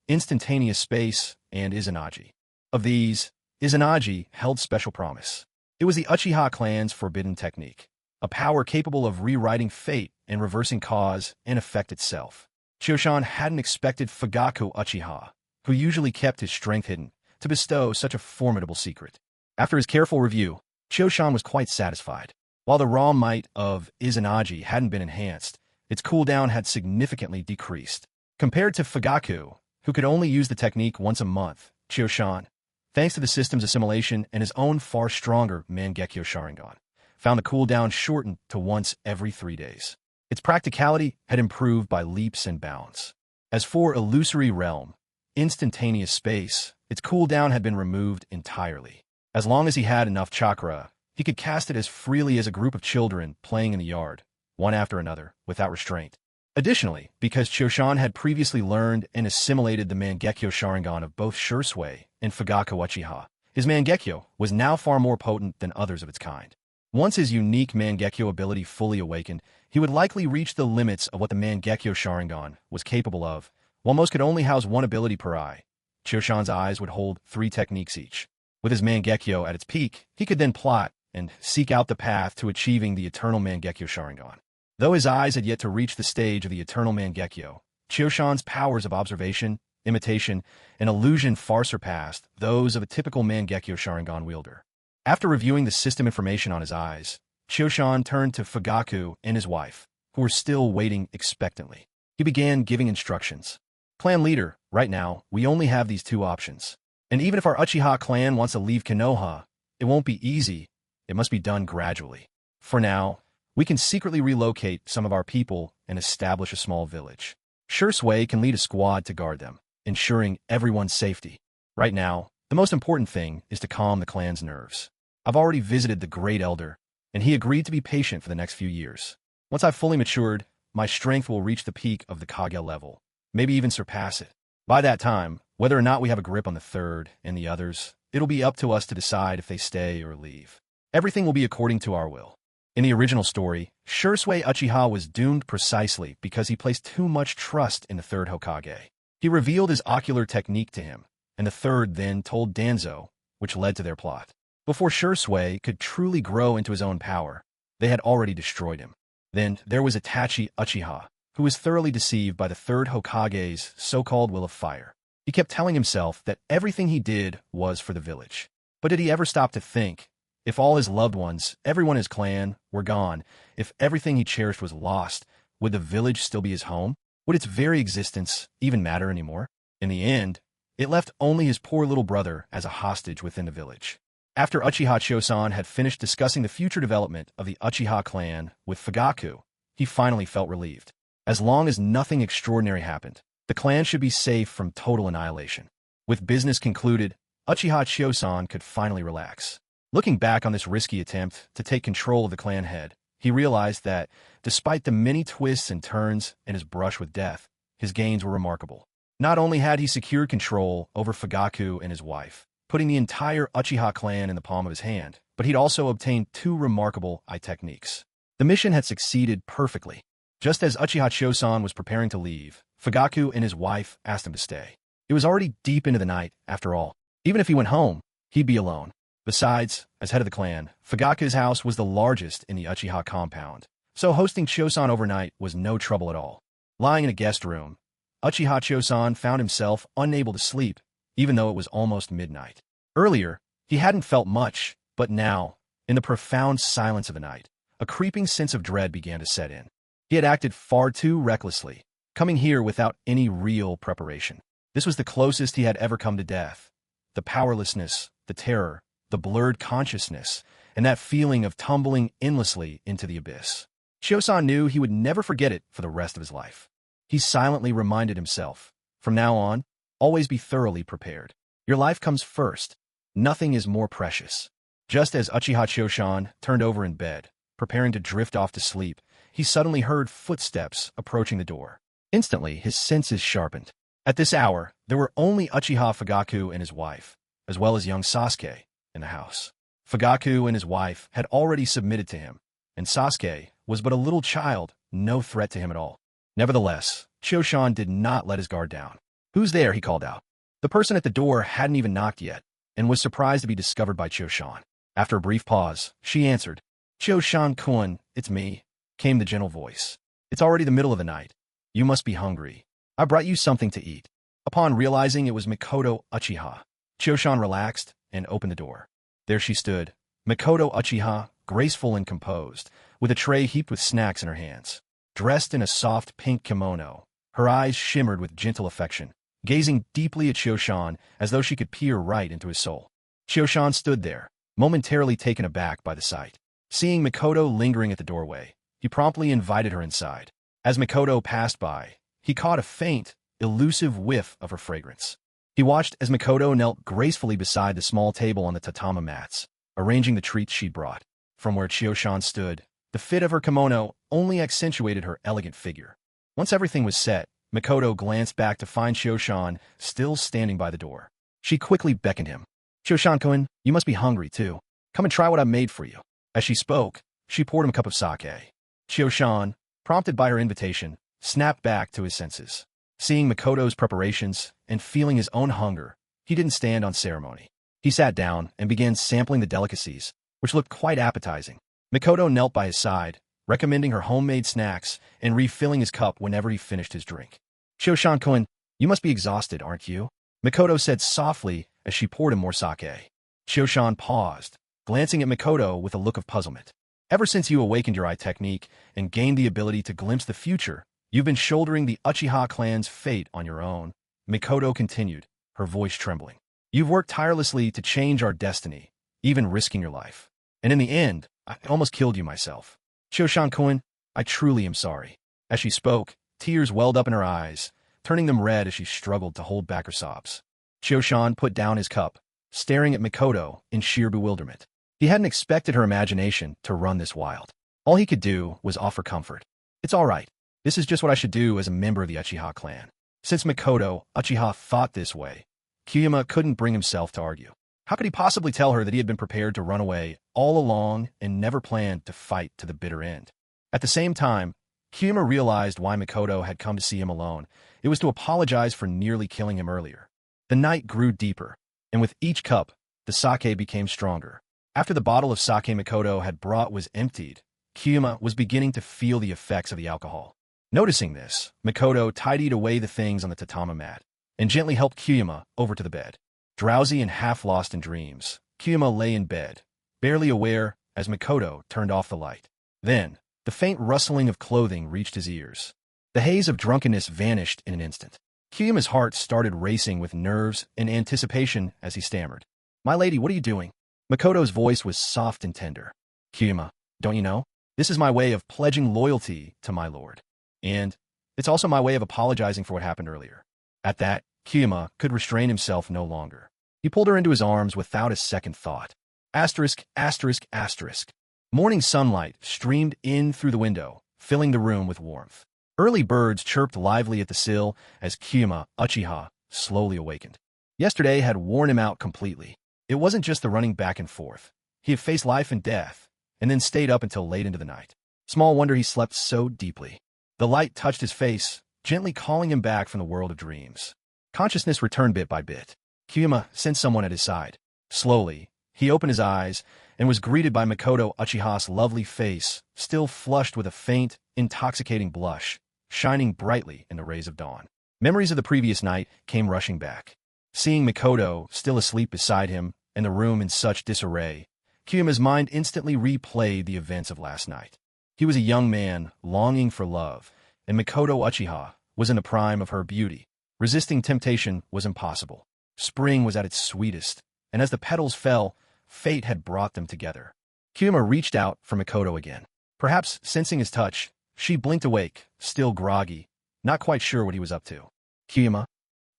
Instantaneous Space, and Izanagi. Of these, Izanagi held special promise. It was the Uchiha clan's forbidden technique, a power capable of rewriting fate and reversing cause and effect itself. Chioshan hadn't expected Fugaku Uchiha, who usually kept his strength hidden, to bestow such a formidable secret. After his careful review, Chioshan was quite satisfied. While the raw might of Izanagi hadn't been enhanced, its cooldown had significantly decreased. Compared to Fugaku, who could only use the technique once a month, Chioshan, thanks to the system's assimilation and his own far stronger Mangekyo Sharingan, found the cooldown shortened to once every 3 days. Its practicality had improved by leaps and bounds. As for Illusory Realm, Instantaneous Space, its cooldown had been removed entirely. As long as he had enough chakra, he could cast it as freely as a group of children playing in the yard, one after another, without restraint. Additionally, because Chioshan had previously learned and assimilated the Mangekyo Sharingan of both Shursui and Fugaku Uchiha, his Mangekyo was now far more potent than others of its kind. Once his unique Mangekyo ability fully awakened, he would likely reach the limits of what the Mangekyo Sharingan was capable of. While most could only house one ability per eye, Chioshan's eyes would hold 3 techniques each. With his Mangekyo at its peak, he could then plot and seek out the path to achieving the eternal Mangekyo Sharingan. Though his eyes had yet to reach the stage of the eternal Mangekyo, Chioshan's powers of observation, imitation, and illusion far surpassed those of a typical Mangekyo Sharingan wielder. After reviewing the system information on his eyes, Chioshan turned to Fugaku and his wife, who were still waiting expectantly. He began giving instructions. Clan leader, right now, we only have these 2 options. And even if our Uchiha clan wants to leave Konoha, it won't be easy. It must be done gradually. For now, we can secretly relocate some of our people and establish a small village. Shursui can lead a squad to guard them, ensuring everyone's safety. Right now, the most important thing is to calm the clan's nerves. I've already visited the Great Elder, and he agreed to be patient for the next few years. Once I've fully matured, my strength will reach the peak of the Kage level, maybe even surpass it. By that time, whether or not we have a grip on the third and the others, it'll be up to us to decide if they stay or leave. Everything will be according to our will. In the original story, Shursui Uchiha was doomed precisely because he placed too much trust in the third Hokage. He revealed his ocular technique to him, and the third then told Danzo, which led to their plot. Before Shursui could truly grow into his own power, they had already destroyed him. Then there was Itachi Uchiha, who was thoroughly deceived by the third Hokage's so-called will of fire. He kept telling himself that everything he did was for the village. But did he ever stop to think, if all his loved ones, everyone in his clan, were gone, if everything he cherished was lost, would the village still be his home? Would its very existence even matter anymore? In the end, it left only his poor little brother as a hostage within the village. After Uchiha Chosan had finished discussing the future development of the Uchiha clan with Fugaku, he finally felt relieved. As long as nothing extraordinary happened, the clan should be safe from total annihilation. With business concluded, Uchiha Chosan could finally relax. Looking back on this risky attempt to take control of the clan head, he realized that, despite the many twists and turns and his brush with death, his gains were remarkable. Not only had he secured control over Fugaku and his wife, putting the entire Uchiha clan in the palm of his hand, but he'd also obtained two remarkable eye techniques. The mission had succeeded perfectly. Just as Uchiha Chosan was preparing to leave, Fugaku and his wife asked him to stay. It was already deep into the night, after all. Even if he went home, he'd be alone. Besides, as head of the clan, Fugaku's house was the largest in the Uchiha compound, so hosting Chosan overnight was no trouble at all. Lying in a guest room, Uchiha Chosan found himself unable to sleep, even though it was almost midnight. Earlier, he hadn't felt much, but now, in the profound silence of the night, a creeping sense of dread began to set in. He had acted far too recklessly, coming here without any real preparation. This was the closest he had ever come to death. The powerlessness, the terror, the blurred consciousness, and that feeling of tumbling endlessly into the abyss. Chosan knew he would never forget it for the rest of his life. He silently reminded himself, from now on, always be thoroughly prepared. Your life comes first. Nothing is more precious. Just as Uchiha Chosan turned over in bed, preparing to drift off to sleep, he suddenly heard footsteps approaching the door. Instantly, his senses sharpened. At this hour, there were only Uchiha Fugaku and his wife, as well as young Sasuke, in the house. Fugaku and his wife had already submitted to him, and Sasuke was but a little child, no threat to him at all. Nevertheless, Chosan did not let his guard down. "Who's there?" he called out. The person at the door hadn't even knocked yet, and was surprised to be discovered by Chosan. After a brief pause, she answered. "Chosan-kun, it's me," came the gentle voice. "It's already the middle of the night. You must be hungry. I brought you something to eat." Upon realizing it was Mikoto Uchiha, Chosan relaxed and opened the door. There she stood, Mikoto Uchiha, graceful and composed, with a tray heaped with snacks in her hands. Dressed in a soft pink kimono, her eyes shimmered with gentle affection, gazing deeply at Chosan as though she could peer right into his soul. Chosan stood there, momentarily taken aback by the sight. Seeing Mikoto lingering at the doorway, he promptly invited her inside. As Mikoto passed by, he caught a faint, elusive whiff of her fragrance. He watched as Mikoto knelt gracefully beside the small table on the tatama mats, arranging the treats she'd brought. From where Chosan stood, the fit of her kimono only accentuated her elegant figure. Once everything was set, Mikoto glanced back to find Chosan still standing by the door. She quickly beckoned him. "Chosan-kun, you must be hungry too. Come and try what I made for you." As she spoke, she poured him a cup of sake. Chosan, prompted by her invitation, snapped back to his senses. Seeing Mikoto's preparations and feeling his own hunger, he didn't stand on ceremony. He sat down and began sampling the delicacies, which looked quite appetizing. Mikoto knelt by his side, recommending her homemade snacks and refilling his cup whenever he finished his drink. "Chosan-kun, you must be exhausted, aren't you?" Mikoto said softly as she poured him more sake. Chosan paused, glancing at Mikoto with a look of puzzlement. "Ever since you awakened your eye technique and gained the ability to glimpse the future, you've been shouldering the Uchiha clan's fate on your own," Mikoto continued, her voice trembling. "You've worked tirelessly to change our destiny, even risking your life. And in the end, I almost killed you myself. Chosan-kun, I truly am sorry." As she spoke, tears welled up in her eyes, turning them red as she struggled to hold back her sobs. Chosan put down his cup, staring at Mikoto in sheer bewilderment. He hadn't expected her imagination to run this wild. All he could do was offer comfort. "It's all right. This is just what I should do as a member of the Uchiha clan." Since Mikoto Uchiha thought this way, Kyuyama couldn't bring himself to argue. How could he possibly tell her that he had been prepared to run away all along and never planned to fight to the bitter end. At the same time, Kyuma realized why Makoto had come to see him alone. It was to apologize for nearly killing him earlier. The night grew deeper, and with each cup, the sake became stronger. After the bottle of sake Makoto had brought was emptied, Kyuma was beginning to feel the effects of the alcohol. Noticing this, Makoto tidied away the things on the tatami mat and gently helped Kyuma over to the bed. Drowsy and half lost in dreams, Kyuma lay in bed, barely aware as Makoto turned off the light. Then, the faint rustling of clothing reached his ears. The haze of drunkenness vanished in an instant. Kyuma's heart started racing with nerves and anticipation as he stammered. "My lady, what are you doing?" Makoto's voice was soft and tender. "Kyuma, don't you know? This is my way of pledging loyalty to my lord. And it's also my way of apologizing for what happened earlier." At that, Kyuma could restrain himself no longer. He pulled her into his arms without a second thought. Asterisk, asterisk, asterisk. Morning sunlight streamed in through the window, filling the room with warmth. Early birds chirped lively at the sill as Kyuma, Uchiha, slowly awakened. Yesterday had worn him out completely. It wasn't just the running back and forth. He had faced life and death, and then stayed up until late into the night. Small wonder he slept so deeply. The light touched his face, gently calling him back from the world of dreams. Consciousness returned bit by bit. Kyuma sensed someone at his side. Slowly, he opened his eyes and was greeted by Makoto Uchiha's lovely face, still flushed with a faint, intoxicating blush, shining brightly in the rays of dawn. Memories of the previous night came rushing back. Seeing Makoto still asleep beside him and the room in such disarray, Kyuma's mind instantly replayed the events of last night. He was a young man longing for love, and Makoto Uchiha was in the prime of her beauty. Resisting temptation was impossible. Spring was at its sweetest, and as the petals fell, fate had brought them together. Kyuma reached out for Makoto again. Perhaps sensing his touch, she blinked awake, still groggy, not quite sure what he was up to. "Kyuma?"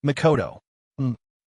"Makoto."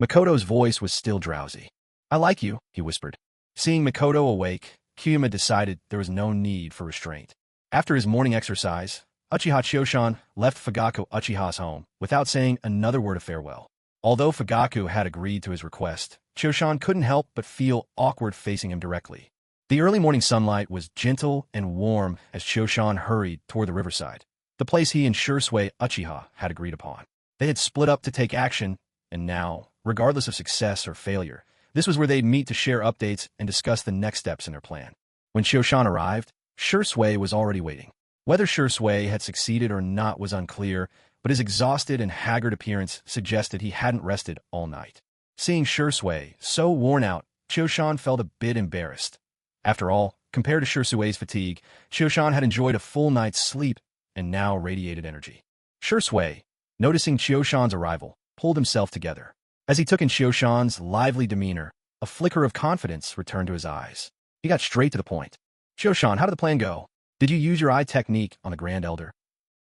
Makoto's voice was still drowsy. "I like you," he whispered. Seeing Makoto awake, Kyuma decided there was no need for restraint. After his morning exercise, Uchiha Choshan left Fugaku Uchiha's home without saying another word of farewell. Although Fugaku had agreed to his request, Choshan couldn't help but feel awkward facing him directly. The early morning sunlight was gentle and warm as Choshan hurried toward the riverside, the place he and Shursui Uchiha had agreed upon. They had split up to take action, and now, regardless of success or failure, this was where they'd meet to share updates and discuss the next steps in their plan. When Choshan arrived, Shursui was already waiting. Whether Shursui had succeeded or not was unclear, but his exhausted and haggard appearance suggested he hadn't rested all night. Seeing Shursui so worn out, Choshan felt a bit embarrassed. After all, compared to Shursui's fatigue, Choshan had enjoyed a full night's sleep and now radiated energy. Shursui, noticing Choshan's arrival, pulled himself together. As he took in Choshan's lively demeanor, a flicker of confidence returned to his eyes. He got straight to the point. "Choshan, how did the plan go? Did you use your eye technique on the Grand Elder?"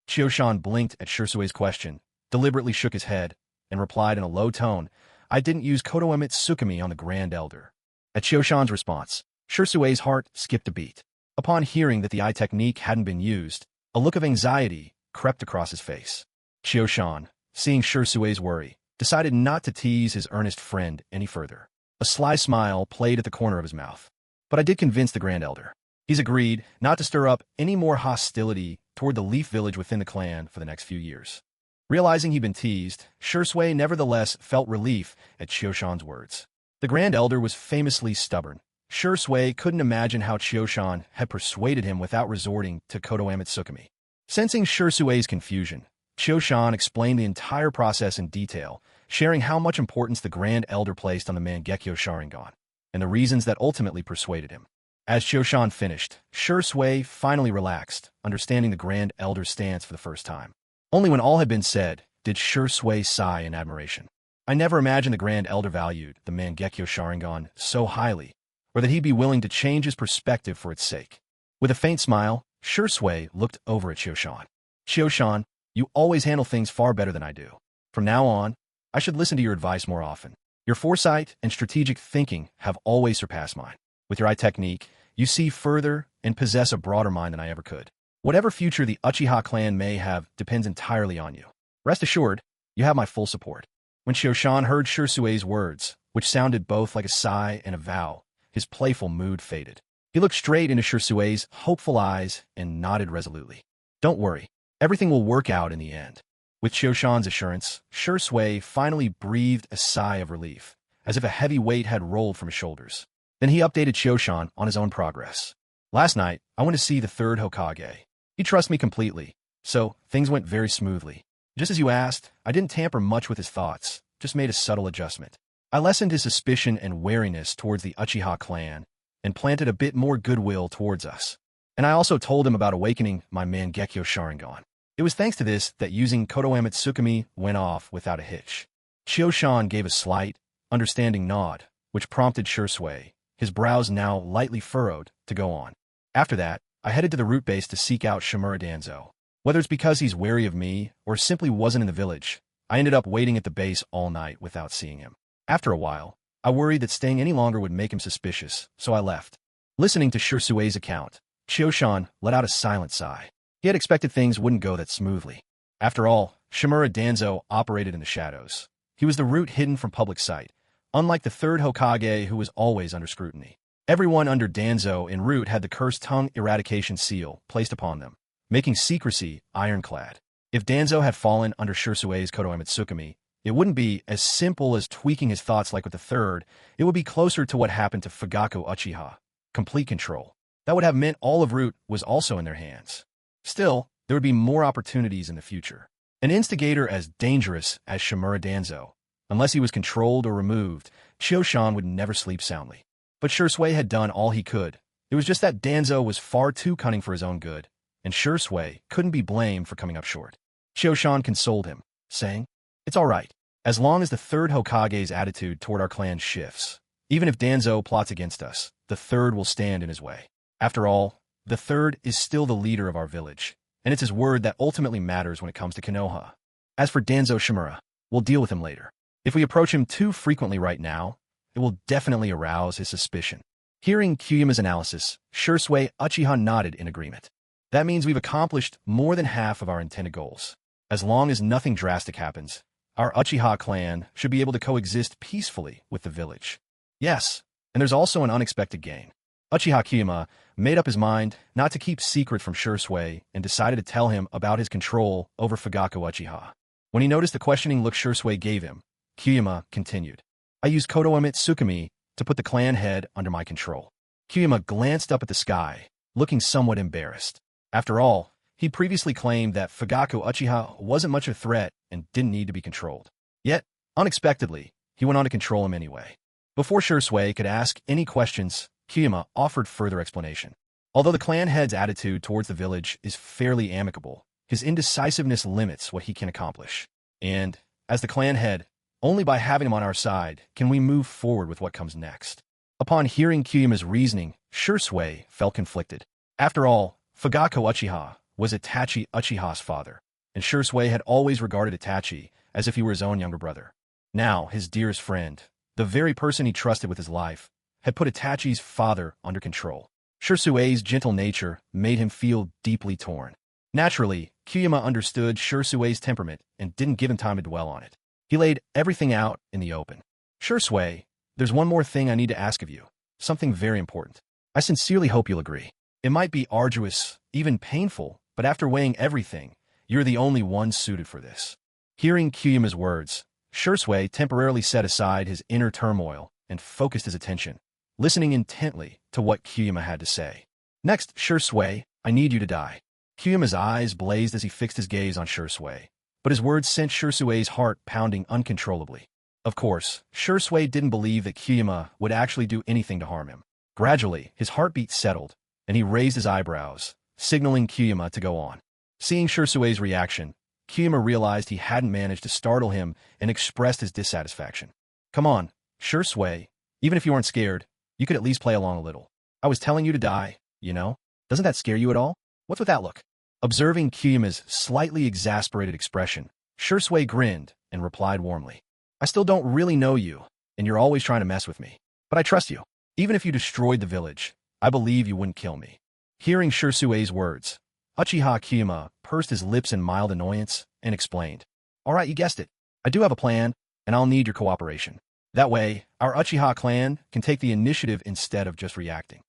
Choshan blinked at Shursui's question, deliberately shook his head, and replied in a low tone, "I didn't use Kotoemet Tsukumi on the Grand Elder." At Choshan's response, Shursui's heart skipped a beat. Upon hearing that the eye technique hadn't been used, a look of anxiety crept across his face. Choshan, seeing Shursui's worry, decided not to tease his earnest friend any further. A sly smile played at the corner of his mouth. "But I did convince the Grand Elder. He's agreed not to stir up any more hostility toward the Leaf Village within the clan for the next few years." Realizing he'd been teased, Shursui nevertheless felt relief at Choshan's words. The Grand Elder was famously stubborn. Shursui couldn't imagine how Choshan had persuaded him without resorting to Kotoemet Tsukumi. Sensing Shursui's confusion, Choshan explained the entire process in detail, sharing how much importance the Grand Elder placed on the Mangekyo Sharingan, and the reasons that ultimately persuaded him. As Choshan finished, Shursui finally relaxed, understanding the Grand Elder's stance for the first time. Only when all had been said did Shursui sigh in admiration. "I never imagined the Grand Elder valued the Mangekyo Sharingan so highly, or that he'd be willing to change his perspective for its sake." With a faint smile, Shursui looked over at Choshan. "Choshan, you always handle things far better than I do. From now on, I should listen to your advice more often. Your foresight and strategic thinking have always surpassed mine. With your eye technique, you see further and possess a broader mind than I ever could. Whatever future the Uchiha clan may have depends entirely on you. Rest assured, you have my full support." When Choshan heard Shursui's words, which sounded both like a sigh and a vow, his playful mood faded. He looked straight into Shirsue's hopeful eyes and nodded resolutely. Don't worry, everything will work out in the end. With Chioshan's assurance, Shirsue finally breathed a sigh of relief, as if a heavy weight had rolled from his shoulders. Then he updated Chioshan on his own progress. Last night, I went to see the third Hokage. He trusts me completely, so things went very smoothly. Just as you asked, I didn't tamper much with his thoughts, just made a subtle adjustment. I lessened his suspicion and wariness towards the Uchiha clan, and planted a bit more goodwill towards us. And I also told him about awakening my Mangekyo Sharingan. It was thanks to this that using Kotoeme Tsukumi went off without a hitch. Chioshan gave a slight, understanding nod, which prompted Shirsue, his brows now lightly furrowed, to go on. After that, I headed to the root base to seek out Shimura Danzo. Whether it's because he's wary of me or simply wasn't in the village, I ended up waiting at the base all night without seeing him. After a while, I worried that staying any longer would make him suspicious, so I left. Listening to Shirsue's account, Chioshan let out a silent sigh. He had expected things wouldn't go that smoothly. After all, Shimura Danzo operated in the shadows. He was the root hidden from public sight, unlike the third Hokage who was always under scrutiny. Everyone under Danzo in root had the cursed tongue eradication seal placed upon them, making secrecy ironclad. If Danzo had fallen under Shirsue's Kotoeme Tsukumi, it wouldn't be as simple as tweaking his thoughts like with the third. It would be closer to what happened to Fugaku Uchiha. Complete control. That would have meant all of root was also in their hands. Still, there would be more opportunities in the future. An instigator as dangerous as Shimura Danzo, unless he was controlled or removed, Chioshan would never sleep soundly. But Shirsue had done all he could. It was just that Danzo was far too cunning for his own good, and Shirsue couldn't be blamed for coming up short. Chioshan consoled him, saying, "It's all right, as long as the third Hokage's attitude toward our clan shifts. Even if Danzo plots against us, the third will stand in his way. After all, the third is still the leader of our village, and it's his word that ultimately matters when it comes to Konoha. As for Danzo Shimura, we'll deal with him later. If we approach him too frequently right now, it will definitely arouse his suspicion." Hearing Kyuuma's analysis, Shirsue Uchiha nodded in agreement. That means we've accomplished more than half of our intended goals. As long as nothing drastic happens, our Uchiha clan should be able to coexist peacefully with the village. Yes, and there's also an unexpected gain. Uchiha Kyuma made up his mind not to keep secret from Shirsue and decided to tell him about his control over Fugaku Uchiha. When he noticed the questioning look Shirsue gave him, Kyuma continued, "I used Kotoeme Tsukumi to put the clan head under my control." Kyuma glanced up at the sky, looking somewhat embarrassed. After all, he previously claimed that Fugaku Uchiha wasn't much of a threat and didn't need to be controlled. Yet, unexpectedly, he went on to control him anyway. Before Shirsue could ask any questions, Kyuma offered further explanation. Although the clan head's attitude towards the village is fairly amicable, his indecisiveness limits what he can accomplish. And, as the clan head, only by having him on our side can we move forward with what comes next. Upon hearing Kyuma's reasoning, Shirsue felt conflicted. After all, Fugaku Uchiha was Itachi Uchiha's father, and Shirsue had always regarded Itachi as if he were his own younger brother. Now, his dearest friend, the very person he trusted with his life, had put Itachi's father under control. Shirsue's gentle nature made him feel deeply torn. Naturally, Kyuma understood Shirsue's temperament and didn't give him time to dwell on it. He laid everything out in the open. "Shirsue, there's one more thing I need to ask of you, something very important. I sincerely hope you'll agree. It might be arduous, even painful, but after weighing everything, you're the only one suited for this." Hearing Kyuma's words, Shirsue temporarily set aside his inner turmoil and focused his attention, listening intently to what Kyuma had to say. "Next, Shirsue, I need you to die." Kyuma's eyes blazed as he fixed his gaze on Shirsue, but his words sent Shirsue's heart pounding uncontrollably. Of course, Shirsue didn't believe that Kyuma would actually do anything to harm him. Gradually, his heartbeat settled, and he raised his eyebrows, signaling Kyuma to go on. Seeing Shirsue's reaction, Kyuma realized he hadn't managed to startle him and expressed his dissatisfaction. "Come on, Shirsue, even if you aren't scared, you could at least play along a little. I was telling you to die, you know? Doesn't that scare you at all? What's with that look?" Observing Kyuma's slightly exasperated expression, Shirsue grinned and replied warmly, "I still don't really know you, and you're always trying to mess with me. But I trust you. Even if you destroyed the village, I believe you wouldn't kill me." Hearing Shirsue's words, Uchiha Kyuma pursed his lips in mild annoyance and explained, "All right, you guessed it. I do have a plan, and I'll need your cooperation. That way, our Uchiha clan can take the initiative instead of just reacting."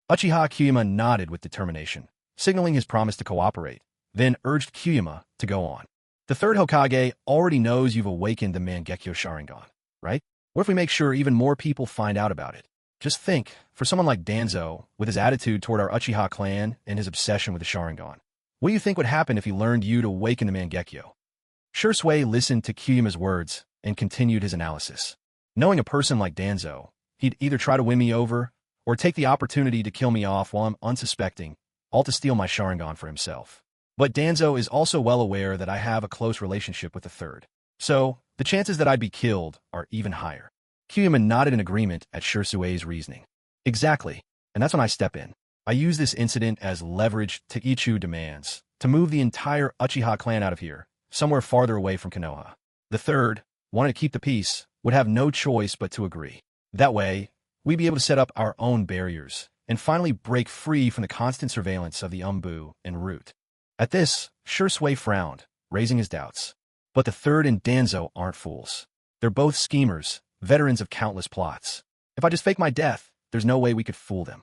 Uchiha Kyuyama nodded with determination, signaling his promise to cooperate, then urged Kyuyama to go on. The third Hokage already knows you've awakened the Mangekyo Sharingan, right? What if we make sure even more people find out about it? Just think, for someone like Danzo, with his attitude toward our Uchiha clan and his obsession with the Sharingan, what do you think would happen if he learned you'd awaken the Mangekyo? Shursui listened to Kyuyama's words and continued his analysis. Knowing a person like Danzo, he'd either try to win me over or take the opportunity to kill me off while I'm unsuspecting, all to steal my Sharingan for himself. But Danzo is also well aware that I have a close relationship with the third, so the chances that I'd be killed are even higher. Kyuyama nodded in agreement at Shursui's reasoning. Exactly, and that's when I step in. I use this incident as leverage to Ichu demands to move the entire Uchiha clan out of here, somewhere farther away from Konoha. The third, wanting to keep the peace, would have no choice but to agree. That way, we'd be able to set up our own barriers and finally break free from the constant surveillance of the Umbu and Root. At this, Shursui frowned, raising his doubts. But the third and Danzo aren't fools. They're both schemers, veterans of countless plots. If I just fake my death, there's no way we could fool them.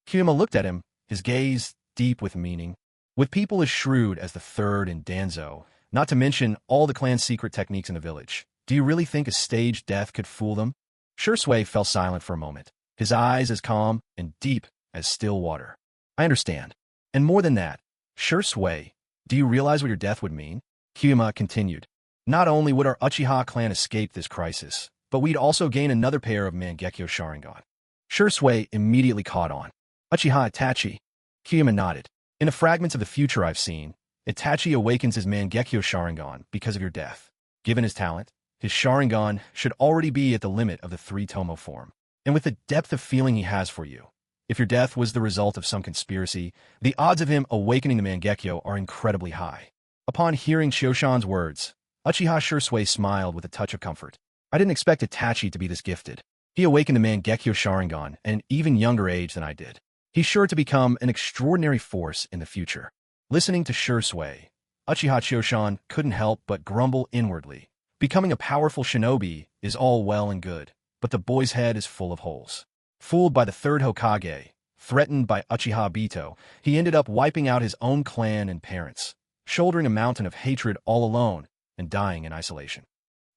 Kyuyama looked at him, his gaze deep with meaning. With people as shrewd as the third and Danzo, not to mention all the clan's secret techniques in the village, do you really think a staged death could fool them? Shursui fell silent for a moment, his eyes as calm and deep as still water. I understand. And more than that, Shursui, do you realize what your death would mean? Kyuyama continued. Not only would our Uchiha clan escape this crisis, but we'd also gain another pair of Mangekyo Sharingan. Shursui immediately caught on. Uchiha Itachi. Kyuyama nodded. In the fragments of the future I've seen, Itachi awakens his Mangekyo Sharingan because of your death. Given his talent, his Sharingan should already be at the limit of the three-tomo form. And with the depth of feeling he has for you, if your death was the result of some conspiracy, the odds of him awakening the Mangekyo are incredibly high. Upon hearing Chioshan's words, Uchiha Shursui smiled with a touch of comfort. I didn't expect Itachi to be this gifted. He awakened the Mangekyo Sharingan at an even younger age than I did. He's sure to become an extraordinary force in the future. Listening to Shursui, Uchiha Chioshan couldn't help but grumble inwardly. Becoming a powerful shinobi is all well and good, but the boy's head is full of holes. Fooled by the third Hokage, threatened by Uchiha Bito, he ended up wiping out his own clan and parents, shouldering a mountain of hatred all alone and dying in isolation.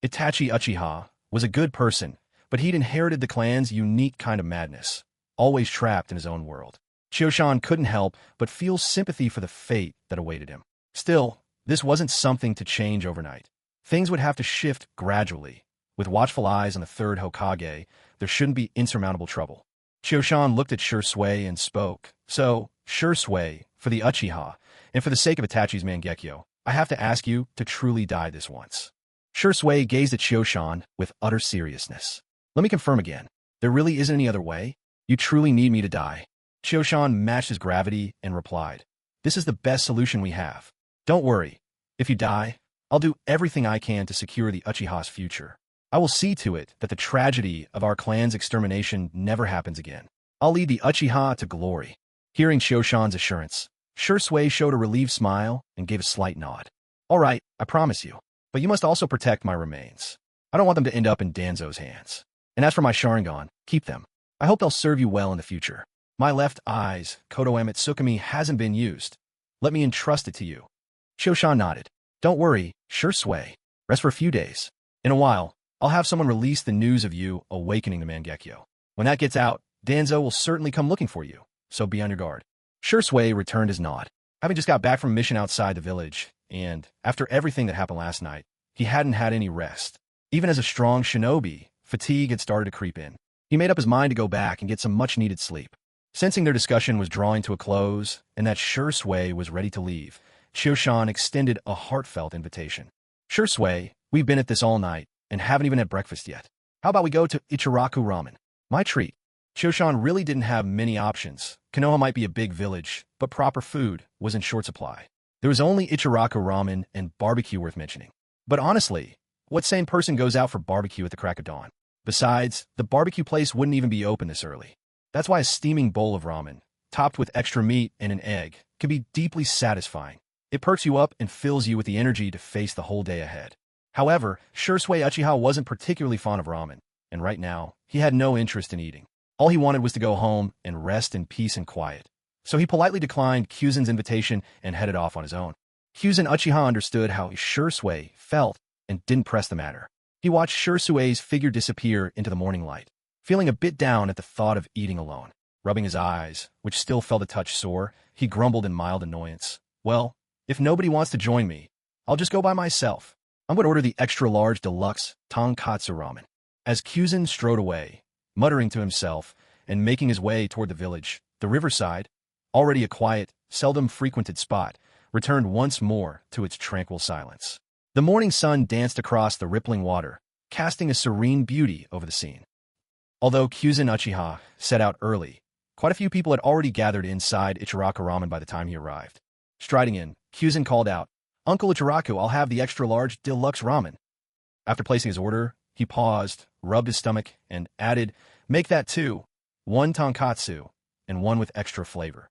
Itachi Uchiha was a good person, but he'd inherited the clan's unique kind of madness, always trapped in his own world. Chioshan couldn't help but feel sympathy for the fate that awaited him. Still, this wasn't something to change overnight. Things would have to shift gradually. With watchful eyes on the third Hokage, there shouldn't be insurmountable trouble. Chioshan looked at Shursui and spoke. So, Shursui, for the Uchiha, and for the sake of Itachi's Mangekyo, I have to ask you to truly die this once. Shursui gazed at Chioshan with utter seriousness. Let me confirm again. There really isn't any other way? You truly need me to die? Chioshan matched his gravity and replied. This is the best solution we have. Don't worry. If you die, I'll do everything I can to secure the Uchiha's future. I will see to it that the tragedy of our clan's extermination never happens again. I'll lead the Uchiha to glory. Hearing Chioshan's assurance, Shursui showed a relieved smile and gave a slight nod. All right, I promise you. But you must also protect my remains. I don't want them to end up in Danzo's hands. And as for my Sharingan, keep them. I hope they'll serve you well in the future. My left eye's Kotoeme Tsukumi hasn't been used. Let me entrust it to you. Chioshan nodded. Don't worry, Shursui. Rest for a few days. In a while, I'll have someone release the news of you awakening the Mangekyo. When that gets out, Danzo will certainly come looking for you, so be on your guard. Shursui returned his nod. Having just got back from a mission outside the village, and after everything that happened last night, he hadn't had any rest. Even as a strong shinobi, fatigue had started to creep in. He made up his mind to go back and get some much-needed sleep. Sensing their discussion was drawing to a close, and that Shursui was ready to leave, Chioshan extended a heartfelt invitation. Shursui, we've been at this all night, and haven't even had breakfast yet. How about we go to Ichiraku Ramen? My treat. Chioshan really didn't have many options. Konoha might be a big village, but proper food was in short supply. There was only Ichiraku Ramen and barbecue worth mentioning. But honestly, what sane person goes out for barbecue at the crack of dawn? Besides, the barbecue place wouldn't even be open this early. That's why a steaming bowl of ramen, topped with extra meat and an egg, can be deeply satisfying. It perks you up and fills you with the energy to face the whole day ahead. However, Shursui Uchiha wasn't particularly fond of ramen, and right now, he had no interest in eating. All he wanted was to go home and rest in peace and quiet. So he politely declined Kyuzen's invitation and headed off on his own. Kyuzen Uchiha understood how Shursui felt and didn't press the matter. He watched Shursui's figure disappear into the morning light, feeling a bit down at the thought of eating alone. Rubbing his eyes, which still felt a touch sore, he grumbled in mild annoyance. Well, if nobody wants to join me, I'll just go by myself. I'm going to order the extra-large deluxe tonkatsu ramen. As Kyuzen strode away, muttering to himself and making his way toward the village, the riverside, already a quiet, seldom frequented spot, returned once more to its tranquil silence. The morning sun danced across the rippling water, casting a serene beauty over the scene. Although Kyuzen Uchiha set out early, quite a few people had already gathered inside Ichiraku Ramen by the time he arrived. Striding in, Kyuzen called out, "Uncle Ichiraku, I'll have the extra-large deluxe ramen." After placing his order, he paused, rubbed his stomach, and added, "Make that two, one tonkatsu, and one with extra flavor."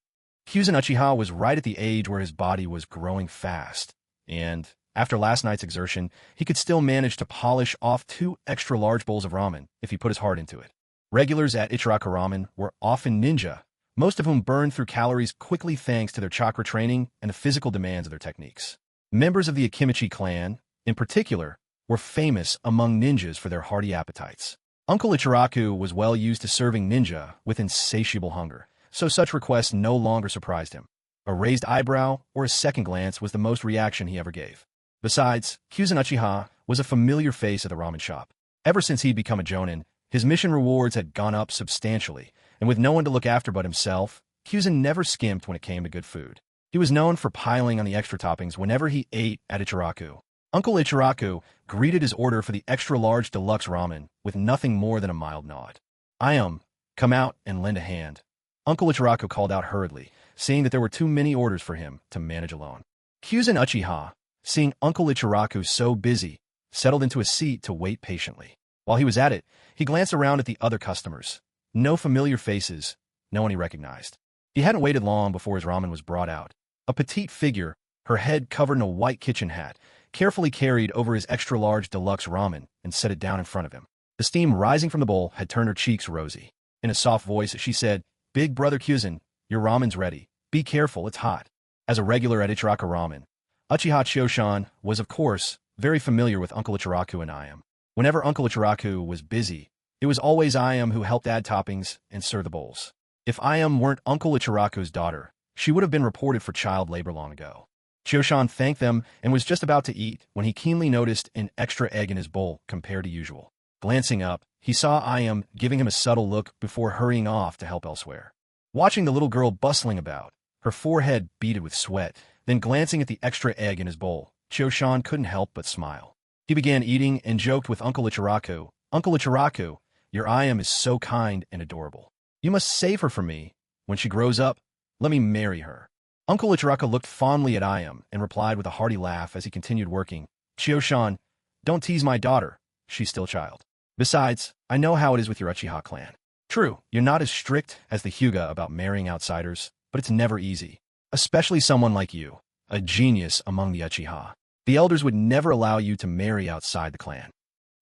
Kyuzen Uchiha was right at the age where his body was growing fast, and, after last night's exertion, he could still manage to polish off 2 extra-large bowls of ramen if he put his heart into it. Regulars at Ichiraku Ramen were often ninja, most of whom burned through calories quickly thanks to their chakra training and the physical demands of their techniques. Members of the Akimichi clan, in particular, were famous among ninjas for their hearty appetites. Uncle Ichiraku was well used to serving ninja with insatiable hunger, so such requests no longer surprised him. A raised eyebrow or a second glance was the most reaction he ever gave. Besides, Kyuzen Uchiha was a familiar face at the ramen shop. Ever since he'd become a jonin, his mission rewards had gone up substantially, and with no one to look after but himself, Kyuzen never skimped when it came to good food. He was known for piling on the extra toppings whenever he ate at Ichiraku. Uncle Ichiraku greeted his order for the extra-large deluxe ramen with nothing more than a mild nod. Come out and lend a hand," Uncle Ichiraku called out hurriedly, seeing that there were too many orders for him to manage alone. Kyuzen Uchiha, seeing Uncle Ichiraku so busy, settled into a seat to wait patiently. While he was at it, he glanced around at the other customers. No familiar faces, no one he recognized. He hadn't waited long before his ramen was brought out. A petite figure, her head covered in a white kitchen hat, carefully carried over his extra-large deluxe ramen and set it down in front of him. The steam rising from the bowl had turned her cheeks rosy. In a soft voice, she said, "Big brother Kyuzen, your ramen's ready. Be careful, it's hot." As a regular at Ichiraku Ramen, Uchiha Choshan was, of course, very familiar with Uncle Ichiraku and Ayam. Whenever Uncle Ichiraku was busy, it was always Ayam who helped add toppings and serve the bowls. If Ayam weren't Uncle Ichiraku's daughter, she would have been reported for child labor long ago. Choshan thanked them and was just about to eat when he keenly noticed an extra egg in his bowl compared to usual. Glancing up, he saw Ayam giving him a subtle look before hurrying off to help elsewhere. Watching the little girl bustling about, her forehead beaded with sweat, then glancing at the extra egg in his bowl, Choshan couldn't help but smile. He began eating and joked with Uncle Ichiraku, "Uncle Ichiraku, your Ayam is so kind and adorable. You must save her for me. When she grows up, let me marry her." Uncle Ichiraku looked fondly at Ayam and replied with a hearty laugh as he continued working, "Choshan, don't tease my daughter. She's still a child. Besides, I know how it is with your Uchiha clan. True, you're not as strict as the Hyuga about marrying outsiders, but it's never easy. Especially someone like you, a genius among the Uchiha. The elders would never allow you to marry outside the clan."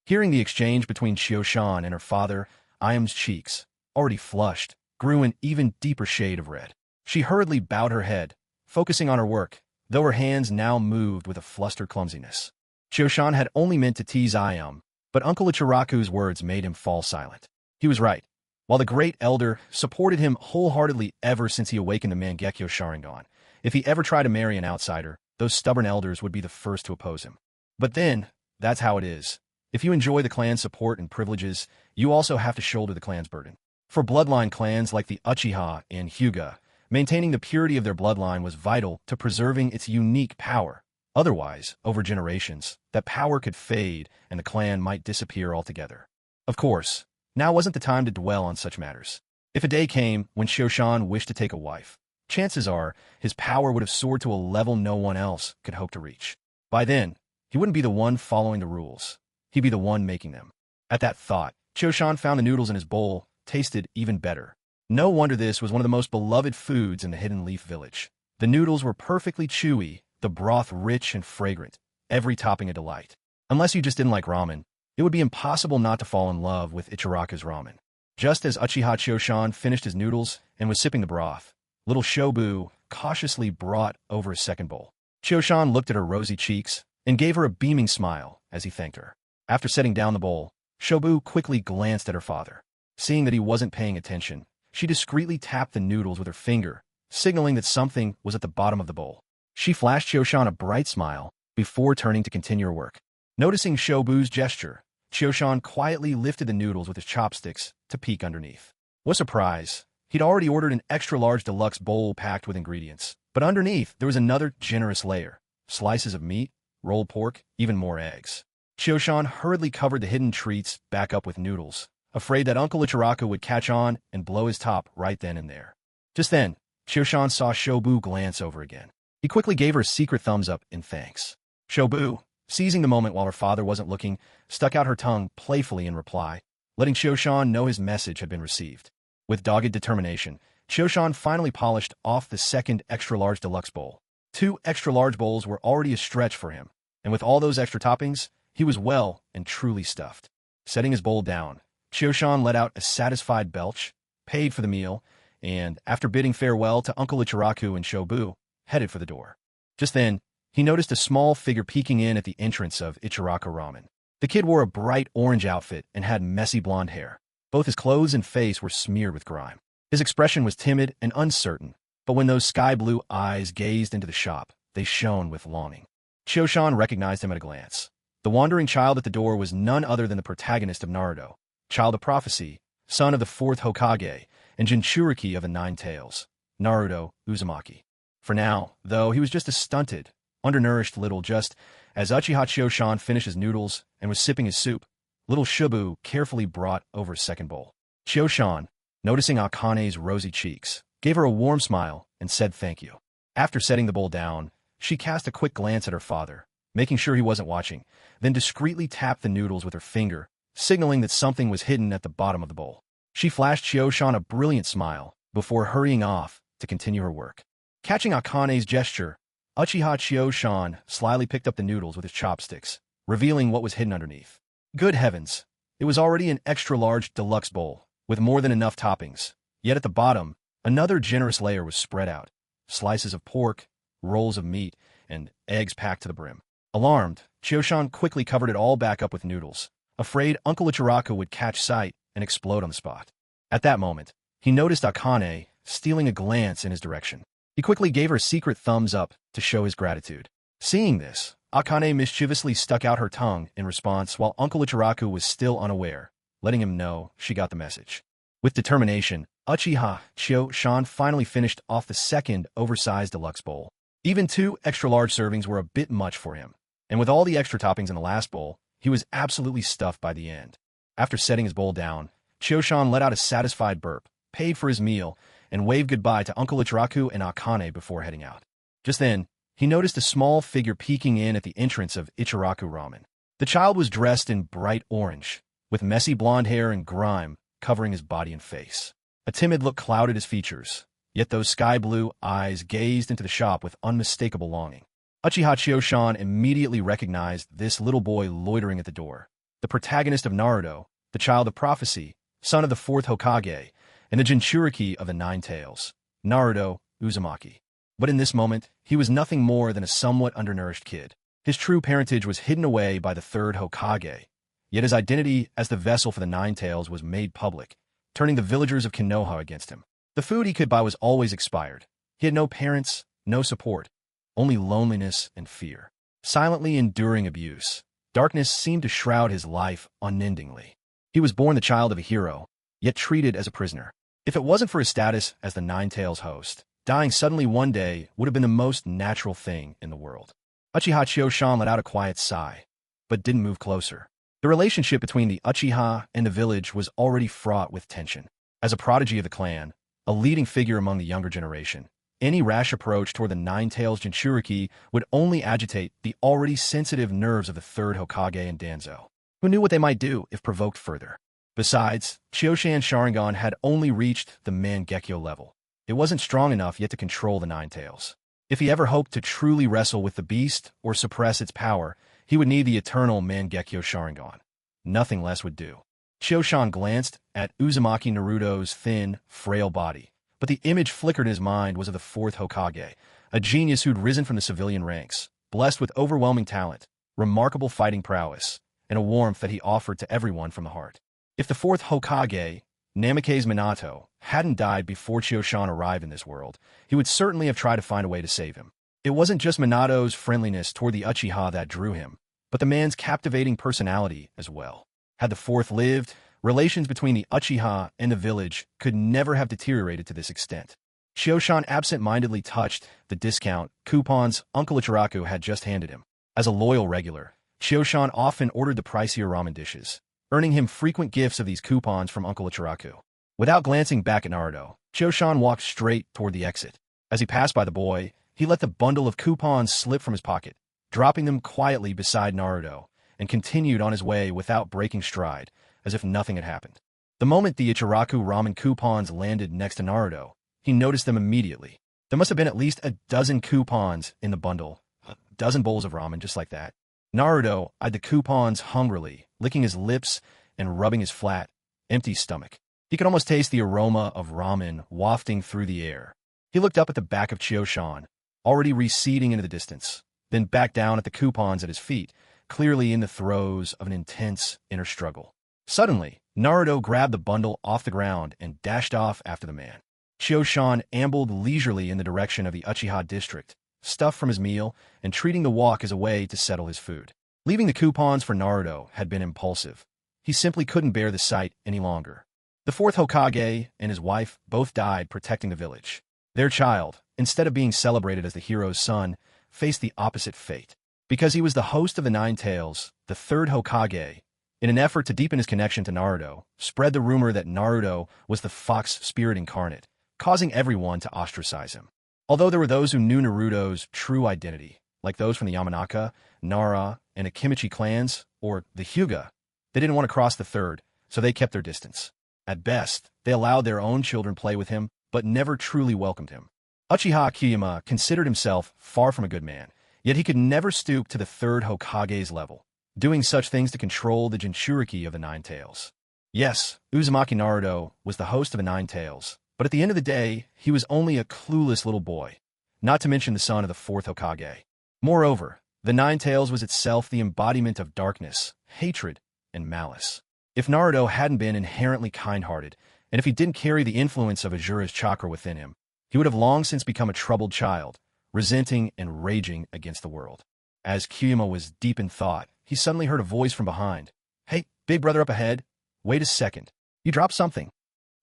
Hearing the exchange between Choshan and her father, Ayam's cheeks, already flushed, grew an even deeper shade of red. She hurriedly bowed her head, focusing on her work, though her hands now moved with a flustered clumsiness. Choshan had only meant to tease Ayam, but Uncle Ichiraku's words made him fall silent. He was right. While the great elder supported him wholeheartedly ever since he awakened the Mangekyo Sharingan, if he ever tried to marry an outsider, those stubborn elders would be the first to oppose him. But then, that's how it is. If you enjoy the clan's support and privileges, you also have to shoulder the clan's burden. For bloodline clans like the Uchiha and Hyuga, maintaining the purity of their bloodline was vital to preserving its unique power. Otherwise, over generations, that power could fade and the clan might disappear altogether. Of course, now wasn't the time to dwell on such matters. If a day came when Choshan wished to take a wife, chances are his power would have soared to a level no one else could hope to reach. By then, he wouldn't be the one following the rules. He'd be the one making them. At that thought, Choshan found the noodles in his bowl tasted even better. No wonder this was one of the most beloved foods in the Hidden Leaf Village. The noodles were perfectly chewy, the broth rich and fragrant, every topping a delight. Unless you just didn't like ramen, it would be impossible not to fall in love with Ichiraku's ramen. Just as Uchiha Choshan finished his noodles and was sipping the broth, little Shobu cautiously brought over a second bowl. Choshan looked at her rosy cheeks and gave her a beaming smile as he thanked her. After setting down the bowl, Shobu quickly glanced at her father. Seeing that he wasn't paying attention, she discreetly tapped the noodles with her finger, signaling that something was at the bottom of the bowl. She flashed Choshan a bright smile before turning to continue her work. Noticing Shobu's gesture, Choshan quietly lifted the noodles with his chopsticks to peek underneath. What a surprise! He'd already ordered an extra-large deluxe bowl packed with ingredients, but underneath there was another generous layer. Slices of meat, rolled pork, even more eggs. Choshan hurriedly covered the hidden treats back up with noodles, afraid that Uncle Ichiraku would catch on and blow his top right then and there. Just then, Choshan saw Shobu glance over again. He quickly gave her a secret thumbs up in thanks. Shobu, seizing the moment while her father wasn't looking, stuck out her tongue playfully in reply, letting Choshan know his message had been received. With dogged determination, Choshan finally polished off the second extra-large deluxe bowl. 2 extra-large bowls were already a stretch for him, and with all those extra toppings, he was well and truly stuffed. Setting his bowl down, Choshan let out a satisfied belch, paid for the meal, and, after bidding farewell to Uncle Ichiraku and Shobu, headed for the door. Just then, he noticed a small figure peeking in at the entrance of Ichiraku Ramen. The kid wore a bright orange outfit and had messy blonde hair. Both his clothes and face were smeared with grime. His expression was timid and uncertain, but when those sky-blue eyes gazed into the shop, they shone with longing. Choshan recognized him at a glance. The wandering child at the door was none other than the protagonist of Naruto, child of prophecy, son of the 4th Hokage, and Jinchuriki of the 9 Tails, Naruto Uzumaki. For now, though, he was just a stunted, undernourished little just as Uchiha Choshan finished his noodles and was sipping his soup. Little Shobu carefully brought over a second bowl. Choshan, noticing Akane's rosy cheeks, gave her a warm smile and said thank you. After setting the bowl down, she cast a quick glance at her father, making sure he wasn't watching, then discreetly tapped the noodles with her finger, signaling that something was hidden at the bottom of the bowl. She flashed Choshan a brilliant smile before hurrying off to continue her work. Catching Akane's gesture, Uchiha Choshan slyly picked up the noodles with his chopsticks, revealing what was hidden underneath. Good heavens! It was already an extra-large deluxe bowl, with more than enough toppings. Yet at the bottom, another generous layer was spread out. Slices of pork, rolls of meat, and eggs packed to the brim. Alarmed, Choshan quickly covered it all back up with noodles, afraid Uncle Ichiraku would catch sight and explode on the spot. At that moment, he noticed Akane stealing a glance in his direction. He quickly gave her a secret thumbs up to show his gratitude. Seeing this, Akane mischievously stuck out her tongue in response while Uncle Ichiraku was still unaware, letting him know she got the message. With determination, Uchiha Choshan finally finished off the second oversized deluxe bowl. Even 2 extra-large servings were a bit much for him, and with all the extra toppings in the last bowl, he was absolutely stuffed by the end. After setting his bowl down, Choshan let out a satisfied burp, paid for his meal, and waved goodbye to Uncle Ichiraku and Akane before heading out. Just then, he noticed a small figure peeking in at the entrance of Ichiraku Ramen. The child was dressed in bright orange, with messy blonde hair and grime covering his body and face. A timid look clouded his features, yet those sky-blue eyes gazed into the shop with unmistakable longing. Uchiha Choshan immediately recognized this little boy loitering at the door, the protagonist of Naruto, the child of prophecy, son of the 4th Hokage, and the Jinchuriki of the 9 Tails, Naruto Uzumaki. But in this moment, he was nothing more than a somewhat undernourished kid. His true parentage was hidden away by the 3rd Hokage, yet his identity as the vessel for the 9 Tails was made public, turning the villagers of Konoha against him. The food he could buy was always expired. He had no parents, no support, only loneliness and fear. Silently enduring abuse, darkness seemed to shroud his life unendingly. He was born the child of a hero, yet treated as a prisoner. If it wasn't for his status as the 9 Tails host, dying suddenly one day would have been the most natural thing in the world. Uchiha Choshan let out a quiet sigh, but didn't move closer. The relationship between the Uchiha and the village was already fraught with tension. As a prodigy of the clan, a leading figure among the younger generation, any rash approach toward the 9 Tails Jinchuriki would only agitate the already sensitive nerves of the 3rd Hokage and Danzo, who knew what they might do if provoked further. Besides, Choshan's Sharingan had only reached the Mangekyo level. It wasn't strong enough yet to control the 9 Tails. If he ever hoped to truly wrestle with the beast or suppress its power, he would need the eternal Mangekyo Sharingan. Nothing less would do. Choshan glanced at Uzumaki Naruto's thin, frail body, but the image flickered in his mind was of the fourth Hokage, a genius who'd risen from the civilian ranks, blessed with overwhelming talent, remarkable fighting prowess, and a warmth that he offered to everyone from the heart. If the fourth Hokage, Namikaze Minato, hadn't died before Choshan arrived in this world, he would certainly have tried to find a way to save him. It wasn't just Minato's friendliness toward the Uchiha that drew him, but the man's captivating personality as well. Had the fourth lived, relations between the Uchiha and the village could never have deteriorated to this extent. Choshan absent-mindedly touched the discount coupons Uncle Ichiraku had just handed him. As a loyal regular, Choshan often ordered the pricier ramen dishes, earning him frequent gifts of these coupons from Uncle Ichiraku. Without glancing back at Naruto, Choshan walked straight toward the exit. As he passed by the boy, he let the bundle of coupons slip from his pocket, dropping them quietly beside Naruto, and continued on his way without breaking stride, as if nothing had happened. The moment the Ichiraku ramen coupons landed next to Naruto, he noticed them immediately. There must have been at least a dozen coupons in the bundle, a dozen bowls of ramen just like that. Naruto eyed the coupons hungrily, licking his lips and rubbing his flat, empty stomach. He could almost taste the aroma of ramen wafting through the air. He looked up at the back of Choshan, already receding into the distance, then back down at the coupons at his feet, clearly in the throes of an intense inner struggle. Suddenly, Naruto grabbed the bundle off the ground and dashed off after the man. Choshan ambled leisurely in the direction of the Uchiha district, stuffed from his meal and treating the walk as a way to settle his food. Leaving the coupons for Naruto had been impulsive. He simply couldn't bear the sight any longer. The fourth Hokage and his wife both died protecting the village. Their child, instead of being celebrated as the hero's son, faced the opposite fate. Because he was the host of the Nine Tails, the third Hokage, in an effort to deepen his connection to Naruto, spread the rumor that Naruto was the fox spirit incarnate, causing everyone to ostracize him. Although there were those who knew Naruto's true identity, like those from the Yamanaka, Nara, and Akimichi clans, or the Hyuga, they didn't want to cross the third, so they kept their distance. At best, they allowed their own children play with him, but never truly welcomed him. Uchiha Kiyama considered himself far from a good man, yet he could never stoop to the third Hokage's level, doing such things to control the Jinchuriki of the Nine Tails. Yes, Uzumaki Naruto was the host of the Nine Tails, but at the end of the day, he was only a clueless little boy, not to mention the son of the fourth Hokage. Moreover, the Nine Tails was itself the embodiment of darkness, hatred, and malice. If Naruto hadn't been inherently kind-hearted, and if he didn't carry the influence of Ajura's chakra within him, he would have long since become a troubled child, resenting and raging against the world. As Kyuma was deep in thought, he suddenly heard a voice from behind. "Hey, big brother up ahead. Wait a second. You dropped something."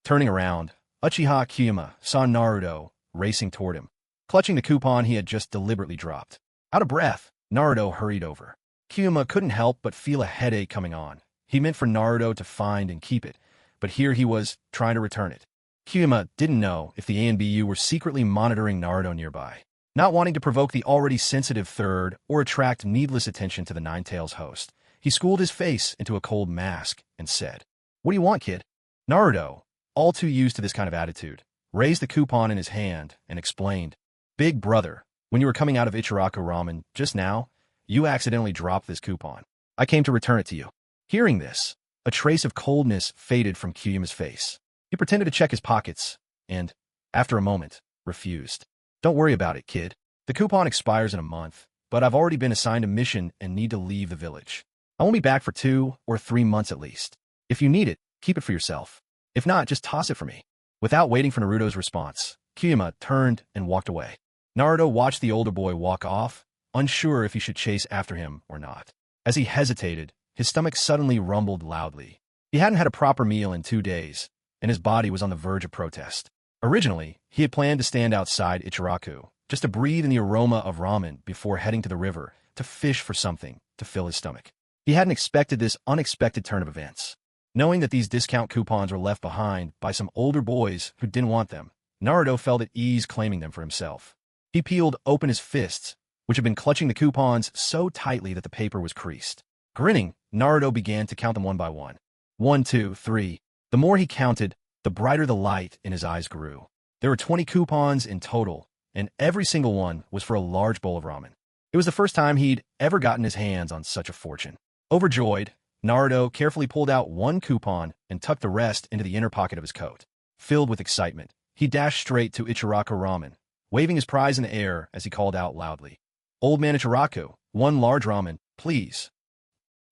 Turning around, Uchiha Kyuma saw Naruto racing toward him, clutching the coupon he had just deliberately dropped. Out of breath, Naruto hurried over. Kyuma couldn't help but feel a headache coming on. He meant for Naruto to find and keep it, but here he was trying to return it. Kyuma didn't know if the ANBU were secretly monitoring Naruto nearby. Not wanting to provoke the already sensitive third or attract needless attention to the Nine Tails host, he schooled his face into a cold mask and said, "What do you want, kid?" Naruto, all too used to this kind of attitude, raised the coupon in his hand and explained, "Big brother, when you were coming out of Ichiraku Ramen just now, you accidentally dropped this coupon. I came to return it to you." Hearing this, a trace of coldness faded from Kyuma's face. He pretended to check his pockets and, after a moment, refused. "Don't worry about it, kid. The coupon expires in a month, but I've already been assigned a mission and need to leave the village. I won't be back for 2 or 3 months at least. If you need it, keep it for yourself. If not, just toss it for me." Without waiting for Naruto's response, Kyuma turned and walked away. Naruto watched the older boy walk off, unsure if he should chase after him or not. As he hesitated, his stomach suddenly rumbled loudly. He hadn't had a proper meal in 2 days, and his body was on the verge of protest. Originally, he had planned to stand outside Ichiraku, just to breathe in the aroma of ramen before heading to the river to fish for something to fill his stomach. He hadn't expected this unexpected turn of events. Knowing that these discount coupons were left behind by some older boys who didn't want them, Naruto felt at ease claiming them for himself. He peeled open his fists, which had been clutching the coupons so tightly that the paper was creased. Grinning, Naruto began to count them one by one. 1, 2, 3. The more he counted, the brighter the light in his eyes grew. There were 20 coupons in total, and every single one was for a large bowl of ramen. It was the first time he'd ever gotten his hands on such a fortune. Overjoyed, Naruto carefully pulled out one coupon and tucked the rest into the inner pocket of his coat. Filled with excitement, he dashed straight to Ichiraku Ramen, waving his prize in the air as he called out loudly, "Old man Ichiraku, one large ramen, please."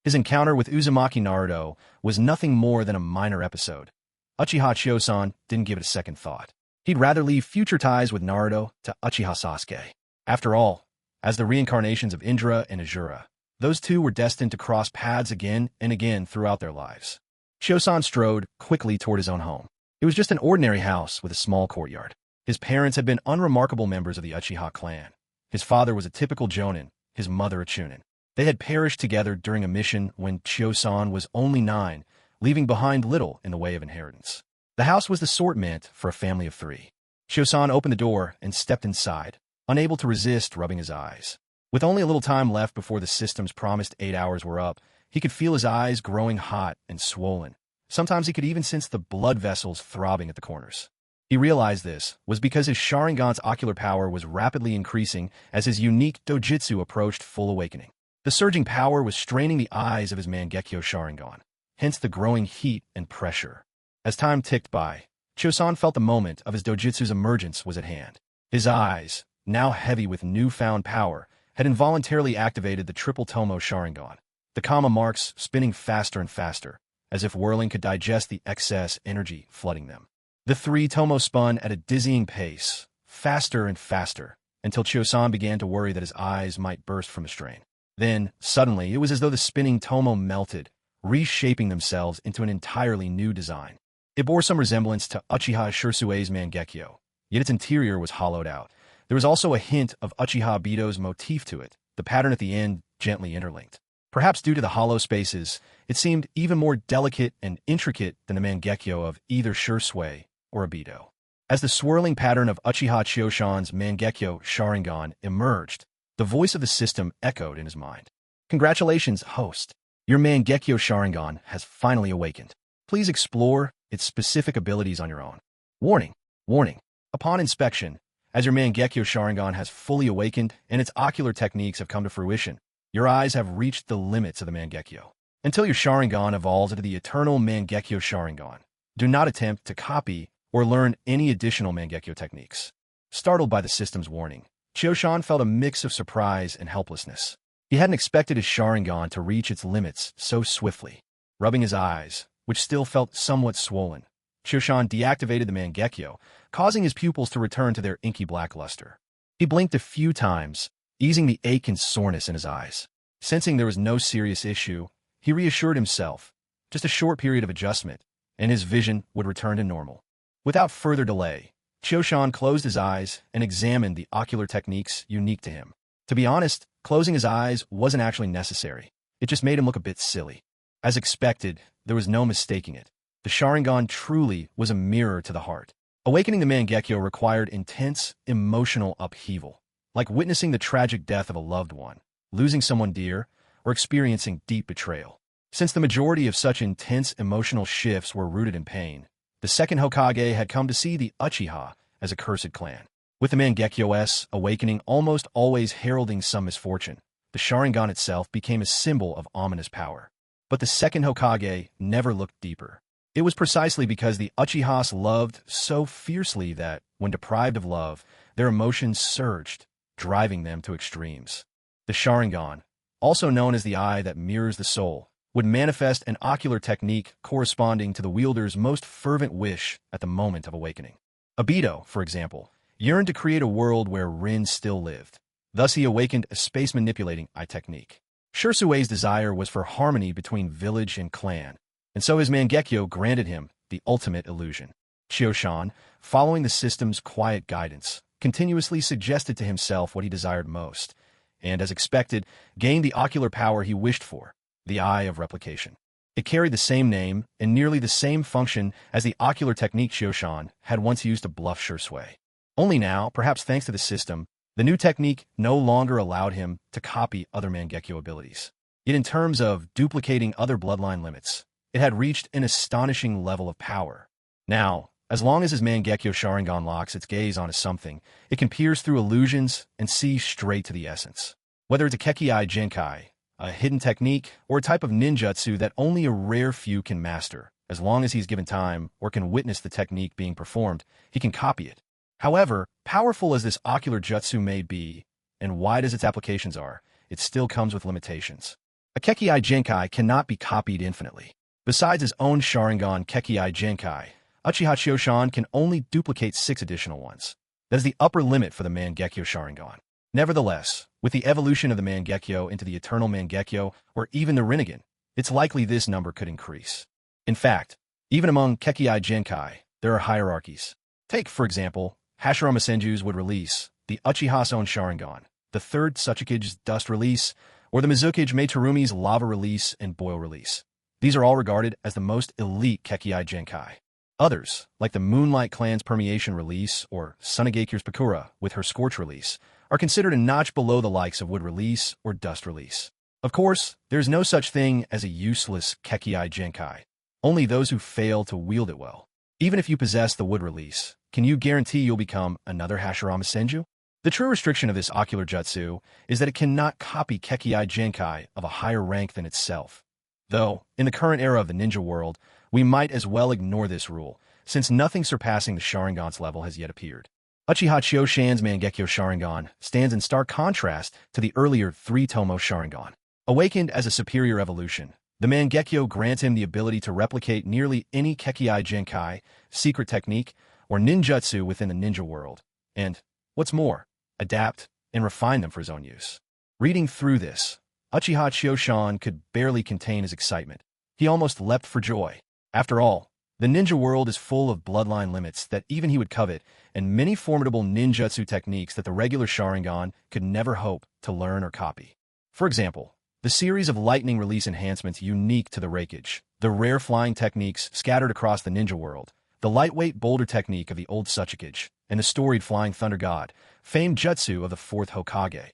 His encounter with Uzumaki Naruto was nothing more than a minor episode. Uchiha Chosan didn't give it a second thought. He'd rather leave future ties with Naruto to Uchiha Sasuke. After all, as the reincarnations of Indra and Azura, those two were destined to cross paths again and again throughout their lives. Chosan strode quickly toward his own home. It was just an ordinary house with a small courtyard. His parents had been unremarkable members of the Uchiha clan. His father was a typical jonin, his mother a chunin. They had perished together during a mission when Chosan was only 9, leaving behind little in the way of inheritance. The house was the sort meant for a family of 3. Chosan opened the door and stepped inside, unable to resist rubbing his eyes. With only a little time left before the system's promised 8 hours were up, he could feel his eyes growing hot and swollen. Sometimes he could even sense the blood vessels throbbing at the corners. He realized this was because his Sharingan's ocular power was rapidly increasing as his unique dojutsu approached full awakening. The surging power was straining the eyes of his Mangekyo Sharingan, hence the growing heat and pressure. As time ticked by, Chosan felt the moment of his dojutsu's emergence was at hand. His eyes, now heavy with newfound power, had involuntarily activated the triple Tomo Sharingan, the Kama marks spinning faster and faster, as if whirling could digest the excess energy flooding them. The 3 Tomo spun at a dizzying pace, faster and faster, until Chosan began to worry that his eyes might burst from the strain. Then, suddenly, it was as though the spinning Tomo melted, reshaping themselves into an entirely new design. It bore some resemblance to Uchiha Shirsue's Mangekyo, yet its interior was hollowed out. There was also a hint of Uchiha Bido's motif to it, the pattern at the end gently interlinked. Perhaps due to the hollow spaces, it seemed even more delicate and intricate than the Mangekyo of either Shirsue or Abido. As the swirling pattern of Uchiha Chosan's Mangekyo Sharingan emerged, the voice of the system echoed in his mind. "Congratulations, host. Your Mangekyo Sharingan has finally awakened. Please explore its specific abilities on your own. Warning, warning. Upon inspection, as your Mangekyo Sharingan has fully awakened and its ocular techniques have come to fruition, your eyes have reached the limits of the Mangekyo. Until your Sharingan evolves into the eternal Mangekyo Sharingan, do not attempt to copy or learn any additional Mangekyo techniques." Startled by the system's warning, Chosan felt a mix of surprise and helplessness. He hadn't expected his Sharingan to reach its limits so swiftly. Rubbing his eyes, which still felt somewhat swollen, Chosan deactivated the Mangekyo, causing his pupils to return to their inky black luster. He blinked a few times, easing the ache and soreness in his eyes. Sensing there was no serious issue, he reassured himself, just a short period of adjustment, and his vision would return to normal. Without further delay, Chosan closed his eyes and examined the ocular techniques unique to him. To be honest, closing his eyes wasn't actually necessary. It just made him look a bit silly. As expected, there was no mistaking it. The Sharingan truly was a mirror to the heart. Awakening the Mangekyo required intense, emotional upheaval, like witnessing the tragic death of a loved one, losing someone dear, or experiencing deep betrayal. Since the majority of such intense emotional shifts were rooted in pain, the second Hokage had come to see the Uchiha as a cursed clan. With the Mangekyo's awakening almost always heralding some misfortune, the Sharingan itself became a symbol of ominous power. But the second Hokage never looked deeper. It was precisely because the Uchihas loved so fiercely that, when deprived of love, their emotions surged, driving them to extremes. The Sharingan, also known as the eye that mirrors the soul, would manifest an ocular technique corresponding to the wielder's most fervent wish at the moment of awakening. Abido, for example, yearned to create a world where Rin still lived. Thus he awakened a space-manipulating eye technique. Shirsue's desire was for harmony between village and clan, and so his Mangekyo granted him the ultimate illusion. Chosan, following the system's quiet guidance, continuously suggested to himself what he desired most, and, as expected, gained the ocular power he wished for, the Eye of Replication. It carried the same name and nearly the same function as the ocular technique Chosan had once used to bluff Shirsue. Only now, perhaps thanks to the system, the new technique no longer allowed him to copy other Mangekyo abilities. Yet in terms of duplicating other bloodline limits, it had reached an astonishing level of power. Now, as long as his Mangekyo Sharingan locks its gaze onto something, it can pierce through illusions and see straight to the essence. Whether it's a Kekkei Genkai, a hidden technique, or a type of ninjutsu that only a rare few can master. As long as he's given time or can witness the technique being performed, he can copy it. However, powerful as this ocular jutsu may be, and wide as its applications are, it still comes with limitations. A Kekkai Genkai cannot be copied infinitely. Besides his own Sharingan Kekkai Genkai, Uchiha Choshan can only duplicate 6 additional ones. That is the upper limit for the Mangekyo Sharingan. Nevertheless, with the evolution of the Mangekyo into the Eternal Mangekyo, or even the Rinnegan, it's likely this number could increase. In fact, even among Kekkai Genkai, there are hierarchies. Take, for example, Hashirama Senju's would release, the Uchiha's own Sharingan, the 3rd Tsuchikige's Dust release, or the Mizukige Meiterumi's Lava release and Boil release. These are all regarded as the most elite Kekkai Genkai. Others, like the Moonlight Clan's Permeation release or Tsunagekyu's Pakura with her Scorch release, are considered a notch below the likes of Wood release or Dust release. Of course, there is no such thing as a useless Kekkai Genkai, only those who fail to wield it well. Even if you possess the Wood release, can you guarantee you'll become another Hashirama Senju? The true restriction of this ocular jutsu is that it cannot copy Kekkai Genkai of a higher rank than itself. Though, in the current era of the ninja world, we might as well ignore this rule, since nothing surpassing the Sharingan's level has yet appeared. Uchiha Choshan's Mangekyo Sharingan stands in stark contrast to the earlier 3-Tomo Sharingan. Awakened as a superior evolution, the Mangekyo grants him the ability to replicate nearly any Kekkai Genkai, secret technique, or ninjutsu within the ninja world, and, what's more, adapt and refine them for his own use. Reading through this, Uchiha Choshan could barely contain his excitement. He almost leapt for joy. After all, the ninja world is full of bloodline limits that even he would covet, and many formidable ninjutsu techniques that the regular Sharingan could never hope to learn or copy. For example, the series of lightning release enhancements unique to the Reikage, the rare flying techniques scattered across the ninja world, the lightweight boulder technique of the old Tsuchikage, and the storied flying thunder god, famed jutsu of the 4th Hokage.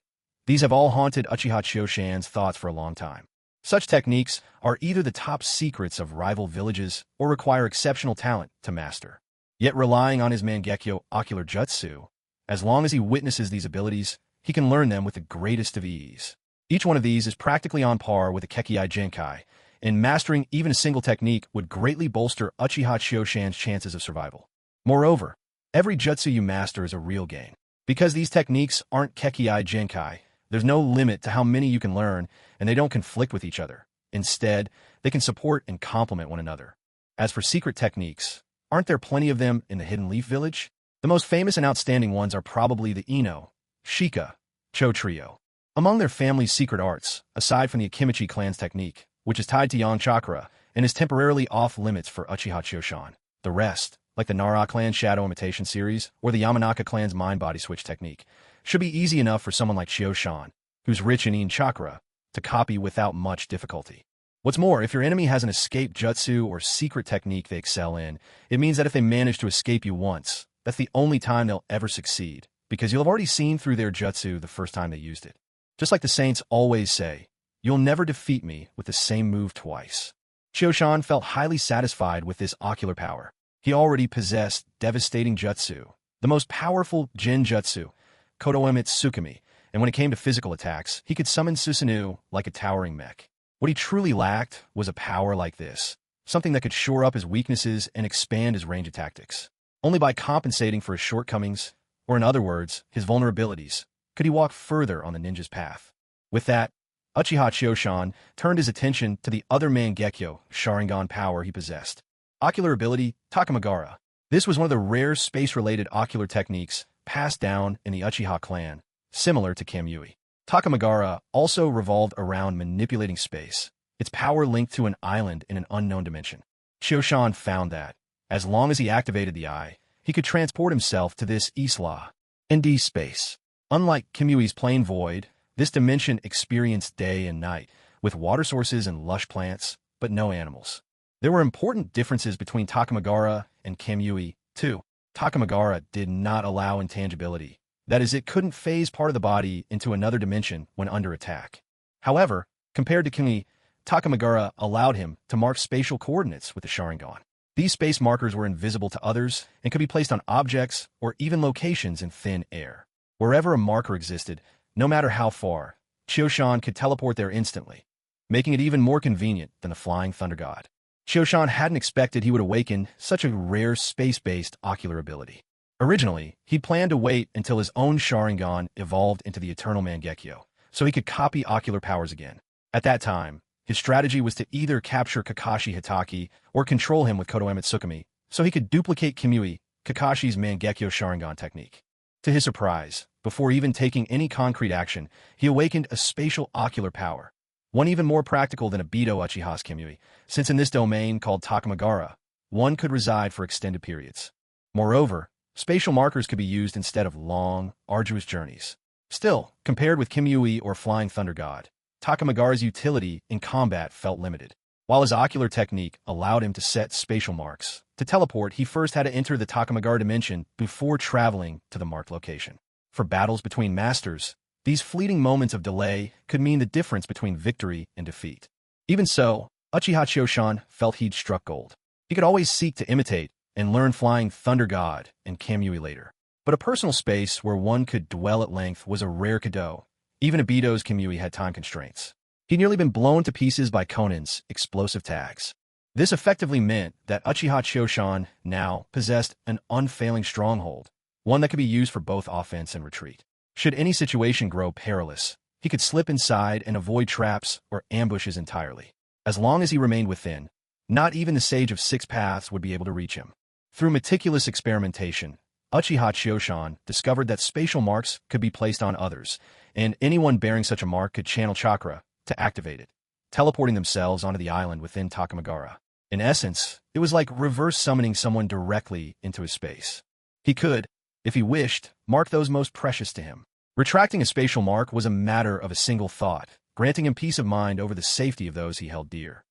These have all haunted Uchiha Choshan's thoughts for a long time. Such techniques are either the top secrets of rival villages or require exceptional talent to master. Yet relying on his Mangekyo ocular jutsu, as long as he witnesses these abilities, he can learn them with the greatest of ease. Each one of these is practically on par with the Kekkai Genkai, and mastering even a single technique would greatly bolster Uchiha Choshan's chances of survival. Moreover, every jutsu you master is a real gain. Because these techniques aren't Kekkai Genkai, there's no limit to how many you can learn, and they don't conflict with each other. Instead, they can support and complement one another. As for secret techniques, aren't there plenty of them in the Hidden Leaf Village? The most famous and outstanding ones are probably the Ino, Shika, Cho trio. Among their family's secret arts, aside from the Akimichi clan's technique, which is tied to Yang Chakra and is temporarily off-limits for Uchiha Choshan, the rest, like the Nara clan's Shadow Imitation series or the Yamanaka clan's Mind-Body Switch technique, should be easy enough for someone like Choshan, who's rich in Yin Chakra, to copy without much difficulty. What's more, if your enemy has an escape jutsu or secret technique they excel in, it means that if they manage to escape you once, that's the only time they'll ever succeed, because you'll have already seen through their jutsu the first time they used it. Just like the saints always say, you'll never defeat me with the same move twice. Choshan felt highly satisfied with this ocular power. He already possessed devastating jutsu, the most powerful Jin jutsu, Kodoemitsu Tsukimi, and when it came to physical attacks, he could summon Susanoo like a towering mech. What he truly lacked was a power like this, something that could shore up his weaknesses and expand his range of tactics. Only by compensating for his shortcomings, or in other words, his vulnerabilities, could he walk further on the ninja's path. With that, Uchiha Choshan turned his attention to the other Mangekyo Sharingan power he possessed. Ocular ability, Takamagara. This was one of the rare space-related ocular techniques passed down in the Uchiha clan, similar to Kamui. Takamagara also revolved around manipulating space, its power linked to an island in an unknown dimension. Choshan found that, as long as he activated the eye, he could transport himself to this Isla, ND space. Unlike Kimui's plain void, this dimension experienced day and night, with water sources and lush plants, but no animals. There were important differences between Takamagara and Kamui, too. Takamagara did not allow intangibility. That is, it couldn't phase part of the body into another dimension when under attack. However, compared to Kamui, Takamagara allowed him to mark spatial coordinates with the Sharingan. These space markers were invisible to others and could be placed on objects or even locations in thin air. Wherever a marker existed, no matter how far, Chioshan could teleport there instantly, making it even more convenient than the flying thunder god. Chioshan hadn't expected he would awaken such a rare space-based ocular ability. Originally, he planned to wait until his own Sharingan evolved into the eternal Mangekyo, so he could copy ocular powers again. At that time, his strategy was to either capture Kakashi Hitaki or control him with Kodoeme Tsukumi, so he could duplicate Kimui, Kakashi's Mangekyo Sharingan technique. To his surprise, before even taking any concrete action, he awakened a spatial ocular power, one even more practical than a Bido Uchiha's Kimui, since in this domain called Takamagara, one could reside for extended periods. Moreover, spatial markers could be used instead of long, arduous journeys. Still, compared with Kimui or Flying Thunder God, Takamagara's utility in combat felt limited. While his ocular technique allowed him to set spatial marks, to teleport he first had to enter the Takamagara dimension before traveling to the marked location. For battles between masters, these fleeting moments of delay could mean the difference between victory and defeat. Even so, Uchiha Chioshan felt he'd struck gold. He could always seek to imitate and learn Flying Thunder God and Kamui later. But a personal space where one could dwell at length was a rare cadeau. Even Ibido's Kamui had time constraints. He'd nearly been blown to pieces by Konin's explosive tags. This effectively meant that Uchiha Chioshan now possessed an unfailing stronghold, one that could be used for both offense and retreat. Should any situation grow perilous, he could slip inside and avoid traps or ambushes entirely. As long as he remained within, not even the Sage of Six Paths would be able to reach him. Through meticulous experimentation, Uchiha Chioshan discovered that spatial marks could be placed on others, and anyone bearing such a mark could channel chakra to activate it, teleporting themselves onto the island within Takamagara. In essence, it was like reverse summoning someone directly into his space. He could, if he wished, mark those most precious to him. Retracting a spatial mark was a matter of a single thought, granting him peace of mind over the safety of those he held dear.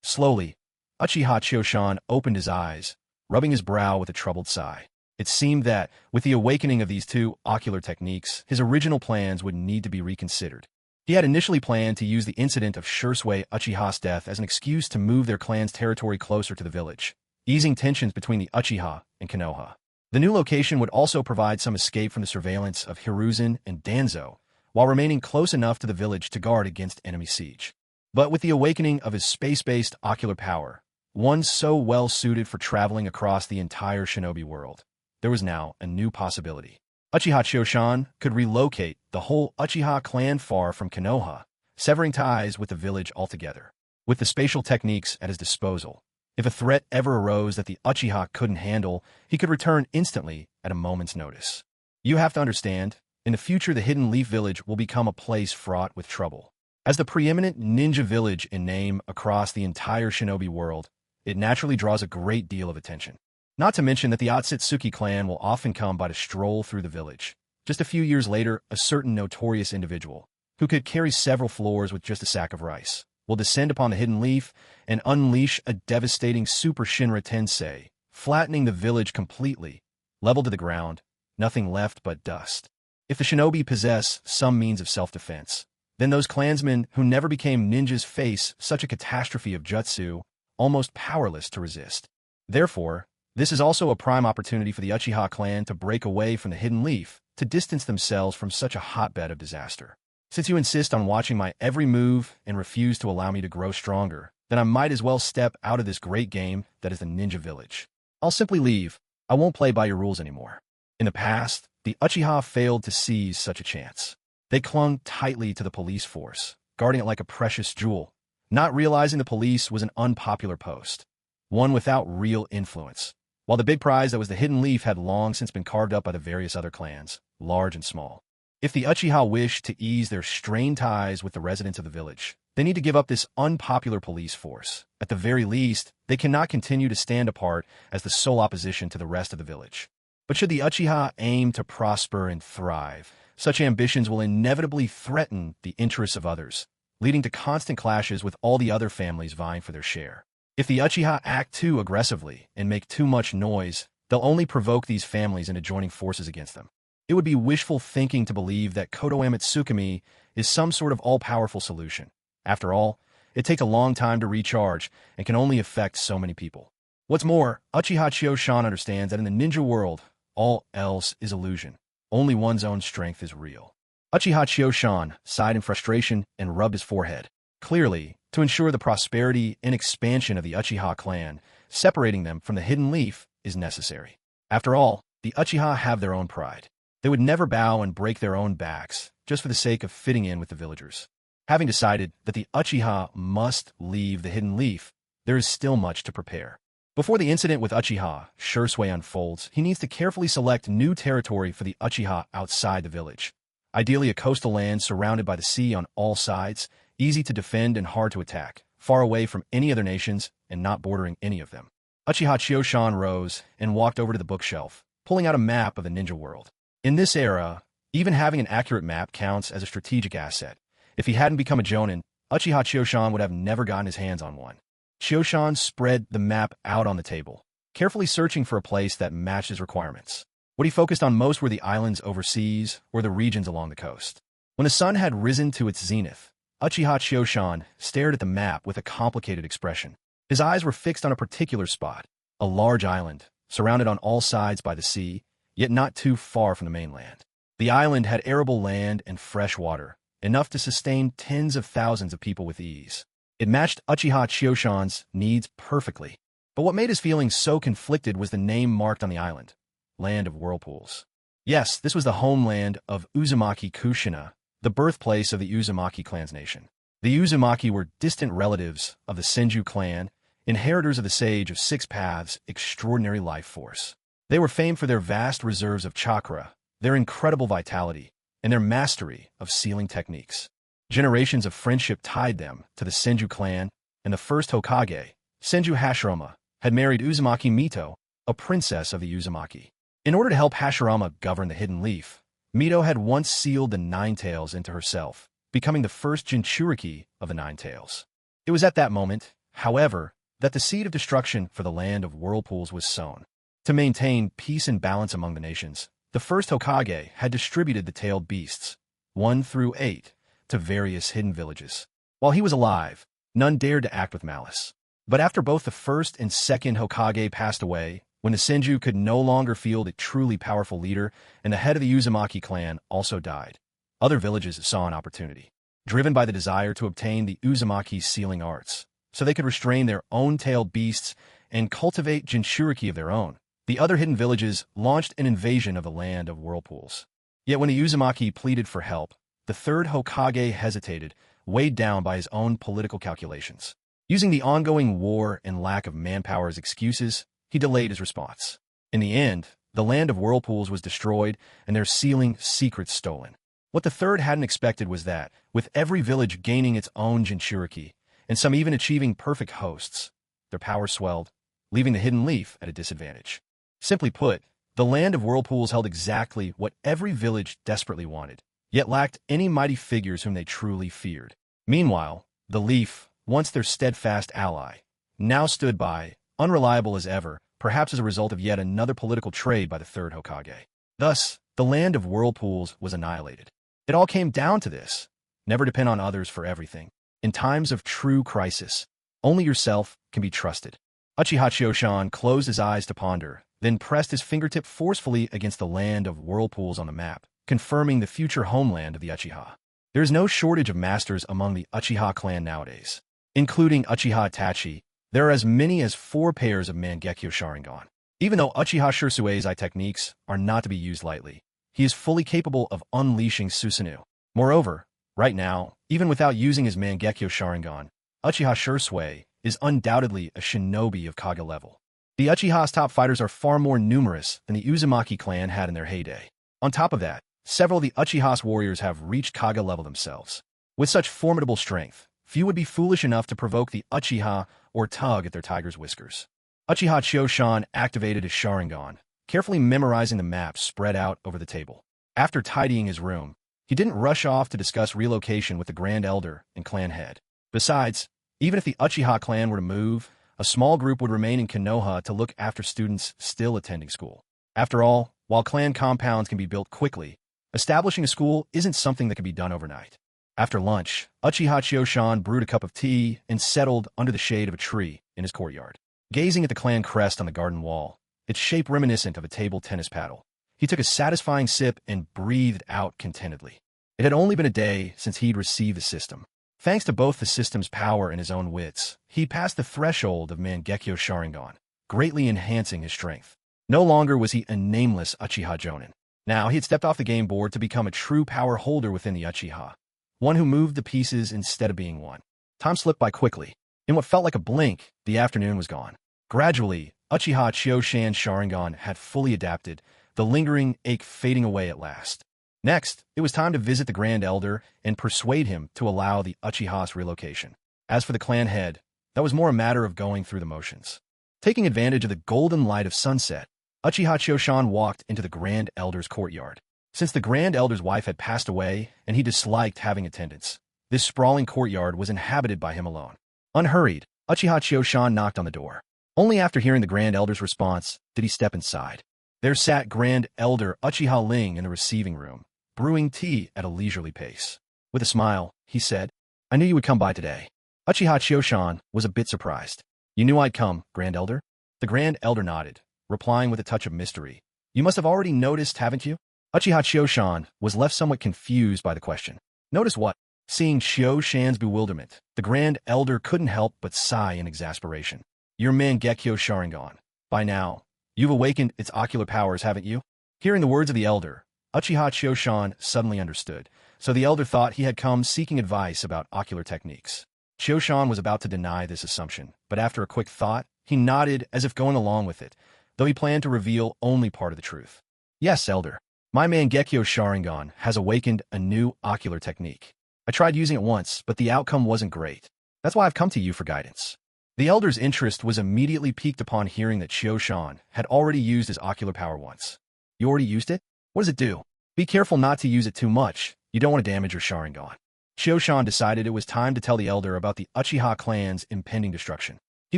Slowly, Uchiha Chioshan opened his eyes, rubbing his brow with a troubled sigh. It seemed that, with the awakening of these two ocular techniques, his original plans would need to be reconsidered. He had initially planned to use the incident of Shursui Uchiha's death as an excuse to move their clan's territory closer to the village, easing tensions between the Uchiha and Konoha. The new location would also provide some escape from the surveillance of Hiruzen and Danzo, while remaining close enough to the village to guard against enemy siege. But with the awakening of his space-based ocular power, one so well-suited for traveling across the entire Shinobi world, there was now a new possibility. Uchiha Chioshan could relocate the whole Uchiha clan far from Konoha, severing ties with the village altogether. With the spatial techniques at his disposal, if a threat ever arose that the Uchiha couldn't handle, he could return instantly at a moment's notice. You have to understand, in the future the Hidden Leaf Village will become a place fraught with trouble. As the preeminent ninja village in name across the entire Shinobi world, it naturally draws a great deal of attention. Not to mention that the Otsutsuki clan will often come by to stroll through the village. Just a few years later, a certain notorious individual, who could carry several floors with just a sack of rice, will descend upon the Hidden Leaf and unleash a devastating Super Shinra Tensei, flattening the village completely, leveled to the ground, nothing left but dust. If the shinobi possess some means of self-defense, then those clansmen who never became ninjas face such a catastrophe of jutsu, almost powerless to resist. Therefore, this is also a prime opportunity for the Uchiha clan to break away from the Hidden Leaf, to distance themselves from such a hotbed of disaster. Since you insist on watching my every move and refuse to allow me to grow stronger, then I might as well step out of this great game that is the Ninja Village. I'll simply leave. I won't play by your rules anymore. In the past, the Uchiha failed to seize such a chance. They clung tightly to the police force, guarding it like a precious jewel, not realizing the police was an unpopular post, one without real influence, while the big prize that was the Hidden Leaf had long since been carved up by the various other clans, large and small. If the Uchiha wish to ease their strained ties with the residents of the village, they need to give up this unpopular police force. At the very least, they cannot continue to stand apart as the sole opposition to the rest of the village. But should the Uchiha aim to prosper and thrive, such ambitions will inevitably threaten the interests of others, leading to constant clashes with all the other families vying for their share. If the Uchiha act too aggressively and make too much noise, they'll only provoke these families into joining forces against them. It would be wishful thinking to believe that Kodoeme Tsukumi is some sort of all-powerful solution. After all, it takes a long time to recharge and can only affect so many people. What's more, Uchiha Chioshan understands that in the ninja world, all else is illusion. Only one's own strength is real. Uchiha Chioshan sighed in frustration and rubbed his forehead. Clearly, to ensure the prosperity and expansion of the Uchiha clan, separating them from the hidden leaf is necessary. After all, the Uchiha have their own pride. They would never bow and break their own backs just for the sake of fitting in with the villagers. Having decided that the Uchiha must leave the hidden leaf, there is still much to prepare. Before the incident with Uchiha Shursui unfolds, he needs to carefully select new territory for the Uchiha outside the village. Ideally a coastal land surrounded by the sea on all sides, easy to defend and hard to attack, far away from any other nations and not bordering any of them. Uchiha Chioshan rose and walked over to the bookshelf, pulling out a map of the ninja world. In this era, even having an accurate map counts as a strategic asset. If he hadn't become a jonin, Uchiha Chioshan would have never gotten his hands on one. Chioshan spread the map out on the table, carefully searching for a place that matched his requirements. What he focused on most were the islands overseas or the regions along the coast. When the sun had risen to its zenith, Uchiha Chioshan stared at the map with a complicated expression. His eyes were fixed on a particular spot, a large island, surrounded on all sides by the sea, yet not too far from the mainland. The island had arable land and fresh water, enough to sustain tens of thousands of people with ease. It matched Uchiha Chioshan's needs perfectly. But what made his feelings so conflicted was the name marked on the island, Land of Whirlpools. Yes, this was the homeland of Uzumaki Kushina, the birthplace of the Uzumaki clan's nation. The Uzumaki were distant relatives of the Senju clan, inheritors of the Sage of Six Paths' extraordinary life force. They were famed for their vast reserves of chakra, their incredible vitality, and their mastery of sealing techniques. Generations of friendship tied them to the Senju clan, and the first Hokage, Senju Hashirama, had married Uzumaki Mito, a princess of the Uzumaki. In order to help Hashirama govern the Hidden Leaf, Mito had once sealed the Nine Tails into herself, becoming the first Jinchuriki of the Nine Tails. It was at that moment, however, that the seed of destruction for the Land of Whirlpools was sown. To maintain peace and balance among the nations, the first Hokage had distributed the tailed beasts, 1 through 8, to various hidden villages. While he was alive, none dared to act with malice. But after both the first and second Hokage passed away, when the Senju could no longer field a truly powerful leader, and the head of the Uzumaki clan also died, other villages saw an opportunity. Driven by the desire to obtain the Uzumaki's sealing arts, so they could restrain their own tailed beasts and cultivate Jinchuriki of their own, the other hidden villages launched an invasion of the Land of Whirlpools. Yet when the Uzumaki pleaded for help, the third Hokage hesitated, weighed down by his own political calculations. Using the ongoing war and lack of manpower as excuses, he delayed his response. In the end, the Land of Whirlpools was destroyed and their sealing secrets stolen. What the third hadn't expected was that, with every village gaining its own Jinchuriki, and some even achieving perfect hosts, their power swelled, leaving the Hidden Leaf at a disadvantage. Simply put, the Land of Whirlpools held exactly what every village desperately wanted, yet lacked any mighty figures whom they truly feared. Meanwhile, the Leaf, once their steadfast ally, now stood by, unreliable as ever, perhaps as a result of yet another political trade by the third Hokage. Thus, the Land of Whirlpools was annihilated. It all came down to this: never depend on others for everything. In times of true crisis, only yourself can be trusted. Uchiha Chioshan closed his eyes to ponder, then pressed his fingertip forcefully against the Land of Whirlpools on the map, confirming the future homeland of the Uchiha. There is no shortage of masters among the Uchiha clan nowadays. Including Uchiha Itachi, there are as many as 4 pairs of Mangekyo Sharingan. Even though Uchiha Shursui's techniques are not to be used lightly, he is fully capable of unleashing Susanoo. Moreover, right now, even without using his Mangekyo Sharingan, Uchiha Shursui is undoubtedly a shinobi of Kage level. The Uchiha's top fighters are far more numerous than the Uzumaki clan had in their heyday. On top of that, several of the Uchiha's warriors have reached Kage level themselves. With such formidable strength, few would be foolish enough to provoke the Uchiha or tug at their tiger's whiskers. Uchiha Chioshan activated his Sharingan, carefully memorizing the map spread out over the table. After tidying his room, he didn't rush off to discuss relocation with the Grand Elder and clan head. Besides, even if the Uchiha clan were to move, a small group would remain in Konoha to look after students still attending school. After all, while clan compounds can be built quickly, establishing a school isn't something that can be done overnight. After lunch, Uchiha Chioshan brewed a cup of tea and settled under the shade of a tree in his courtyard. Gazing at the clan crest on the garden wall, its shape reminiscent of a table tennis paddle, he took a satisfying sip and breathed out contentedly. It had only been a day since he'd received the system. Thanks to both the system's power and his own wits, he passed the threshold of Mangekyo Sharingan, greatly enhancing his strength. No longer was he a nameless Uchiha Jonin. Now he had stepped off the game board to become a true power holder within the Uchiha, one who moved the pieces instead of being one. Time slipped by quickly. In what felt like a blink, the afternoon was gone. Gradually, Uchiha Choshan's Sharingan had fully adapted, the lingering ache fading away at last. Next, it was time to visit the Grand Elder and persuade him to allow the Uchiha's relocation. As for the clan head, that was more a matter of going through the motions. Taking advantage of the golden light of sunset, Uchiha Choshan walked into the Grand Elder's courtyard. Since the Grand Elder's wife had passed away and he disliked having attendants, this sprawling courtyard was inhabited by him alone. Unhurried, Uchiha Choshan knocked on the door. Only after hearing the Grand Elder's response did he step inside. There sat Grand Elder Uchiha Ling in the receiving room, brewing tea at a leisurely pace. With a smile, he said, "I knew you would come by today." Uchiha Choshan was a bit surprised. "You knew I'd come, Grand Elder?" The Grand Elder nodded, replying with a touch of mystery. "You must have already noticed, haven't you?" Uchiha Choshan was left somewhat confused by the question. "Notice what?" Seeing Choshan's bewilderment, the Grand Elder couldn't help but sigh in exasperation. "Your Mangekyo Sharingan. By now, you've awakened its ocular powers, haven't you?" Hearing the words of the Elder, Uchiha Choshan suddenly understood, so the Elder thought he had come seeking advice about ocular techniques. Choshan was about to deny this assumption, but after a quick thought, he nodded as if going along with it, though he planned to reveal only part of the truth. "Yes, Elder. My Mangekyo Sharingan has awakened a new ocular technique. I tried using it once, but the outcome wasn't great. That's why I've come to you for guidance." The Elder's interest was immediately piqued upon hearing that Choshan had already used his ocular power once. "You already used it? What does it do?" "Be careful not to use it too much. You don't want to damage your Sharingan." Choshan decided it was time to tell the Elder about the Uchiha clan's impending destruction. He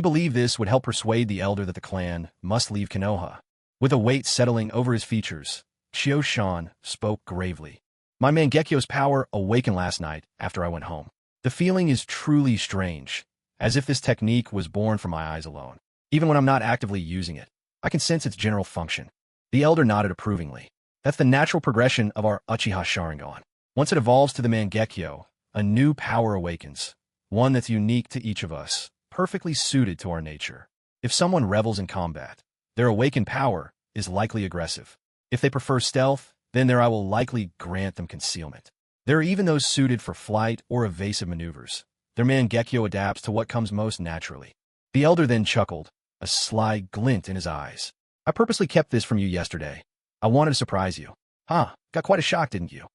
believed this would help persuade the Elder that the clan must leave Konoha. With a weight settling over his features, Choshan spoke gravely. "My Mangekyo's power awakened last night after I went home. The feeling is truly strange, as if this technique was born from my eyes alone. Even when I'm not actively using it, I can sense its general function." The Elder nodded approvingly. "That's the natural progression of our Uchiha Sharingan. Once it evolves to the Mangekyo, a new power awakens, one that's unique to each of us, perfectly suited to our nature. If someone revels in combat, their awakened power is likely aggressive. If they prefer stealth, then there I will likely grant them concealment. There are even those suited for flight or evasive maneuvers. Their Mangekyo adapts to what comes most naturally." The Elder then chuckled, a sly glint in his eyes. "I purposely kept this from you yesterday. I wanted to surprise you." "Huh, got quite a shock, didn't you?"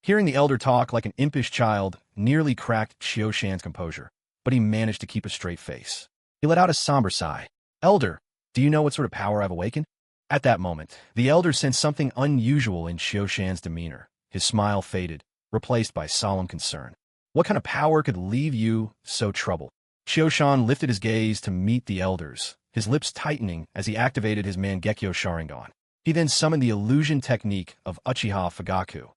Hearing the Elder talk like an impish child nearly cracked Choshan's composure, but he managed to keep a straight face. He let out a somber sigh. "Elder, do you know what sort of power I've awakened?" At that moment, the Elder sensed something unusual in Choshan's demeanor. His smile faded, replaced by solemn concern. "What kind of power could leave you so troubled?" Choshan lifted his gaze to meet the Elder's, his lips tightening as he activated his Mangekyo Sharingan. He then summoned the illusion technique of Uchiha Fugaku.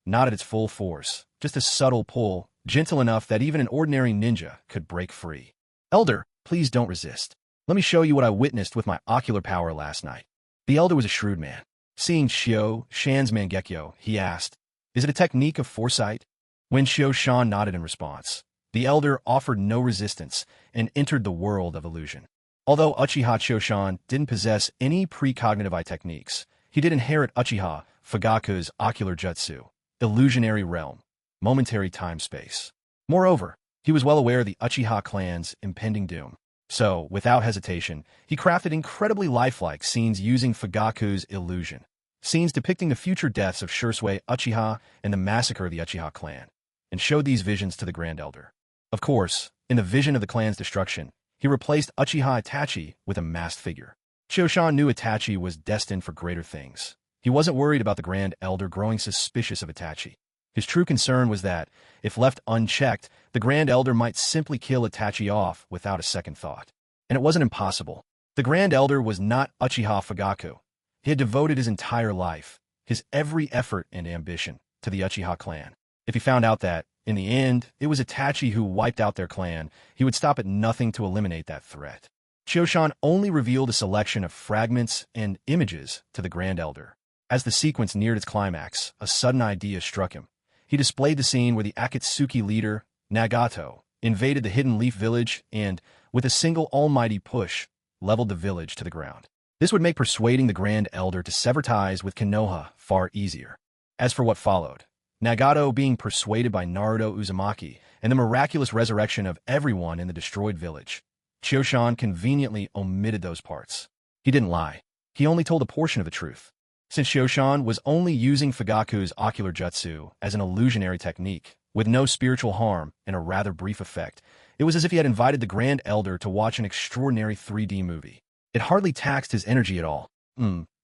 Not at its full force, just a subtle pull, gentle enough that even an ordinary ninja could break free. "Elder, please don't resist. Let me show you what I witnessed with my ocular power last night." The Elder was a shrewd man. Seeing Choshan's Mangekyo, he asked, "Is it a technique of foresight?" When Choshan nodded in response, the Elder offered no resistance and entered the world of illusion. Although Uchiha Choshan didn't possess any precognitive eye techniques, he did inherit Uchiha Fugaku's ocular jutsu, illusionary realm, momentary time-space. Moreover, he was well aware of the Uchiha clan's impending doom. So, without hesitation, he crafted incredibly lifelike scenes using Fugaku's illusion. Scenes depicting the future deaths of Shursui Uchiha and the massacre of the Uchiha clan, and showed these visions to the Grand Elder. Of course, in the vision of the clan's destruction, he replaced Uchiha Itachi with a masked figure. Choshan knew Itachi was destined for greater things. He wasn't worried about the Grand Elder growing suspicious of Itachi. His true concern was that, if left unchecked, the Grand Elder might simply kill Itachi off without a second thought. And it wasn't impossible. The Grand Elder was not Uchiha Fugaku. He had devoted his entire life, his every effort and ambition, to the Uchiha clan. If he found out that, in the end, it was Itachi who wiped out their clan, he would stop at nothing to eliminate that threat. Choshan only revealed a selection of fragments and images to the Grand Elder. As the sequence neared its climax, a sudden idea struck him. He displayed the scene where the Akatsuki leader, Nagato, invaded the Hidden Leaf village and, with a single almighty push, leveled the village to the ground. This would make persuading the Grand Elder to sever ties with Konoha far easier. As for what followed, Nagato being persuaded by Naruto Uzumaki and the miraculous resurrection of everyone in the destroyed village, Chiyoshan conveniently omitted those parts. He didn't lie. He only told a portion of the truth. Since Chiyoshan was only using Fugaku's ocular jutsu as an illusionary technique, with no spiritual harm and a rather brief effect, it was as if he had invited the Grand Elder to watch an extraordinary 3D movie. It hardly taxed his energy at all.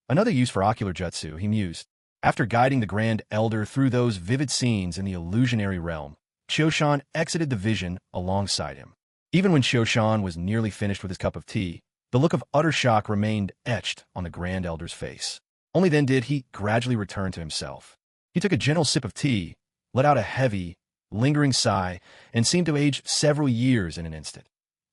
Another use for ocular jutsu, he mused. After guiding the Grand Elder through those vivid scenes in the illusionary realm, Chiyoshan exited the vision alongside him. Even when Chiyoshan was nearly finished with his cup of tea, the look of utter shock remained etched on the Grand Elder's face. Only then did he gradually return to himself. He took a gentle sip of tea, let out a heavy, lingering sigh, and seemed to age several years in an instant.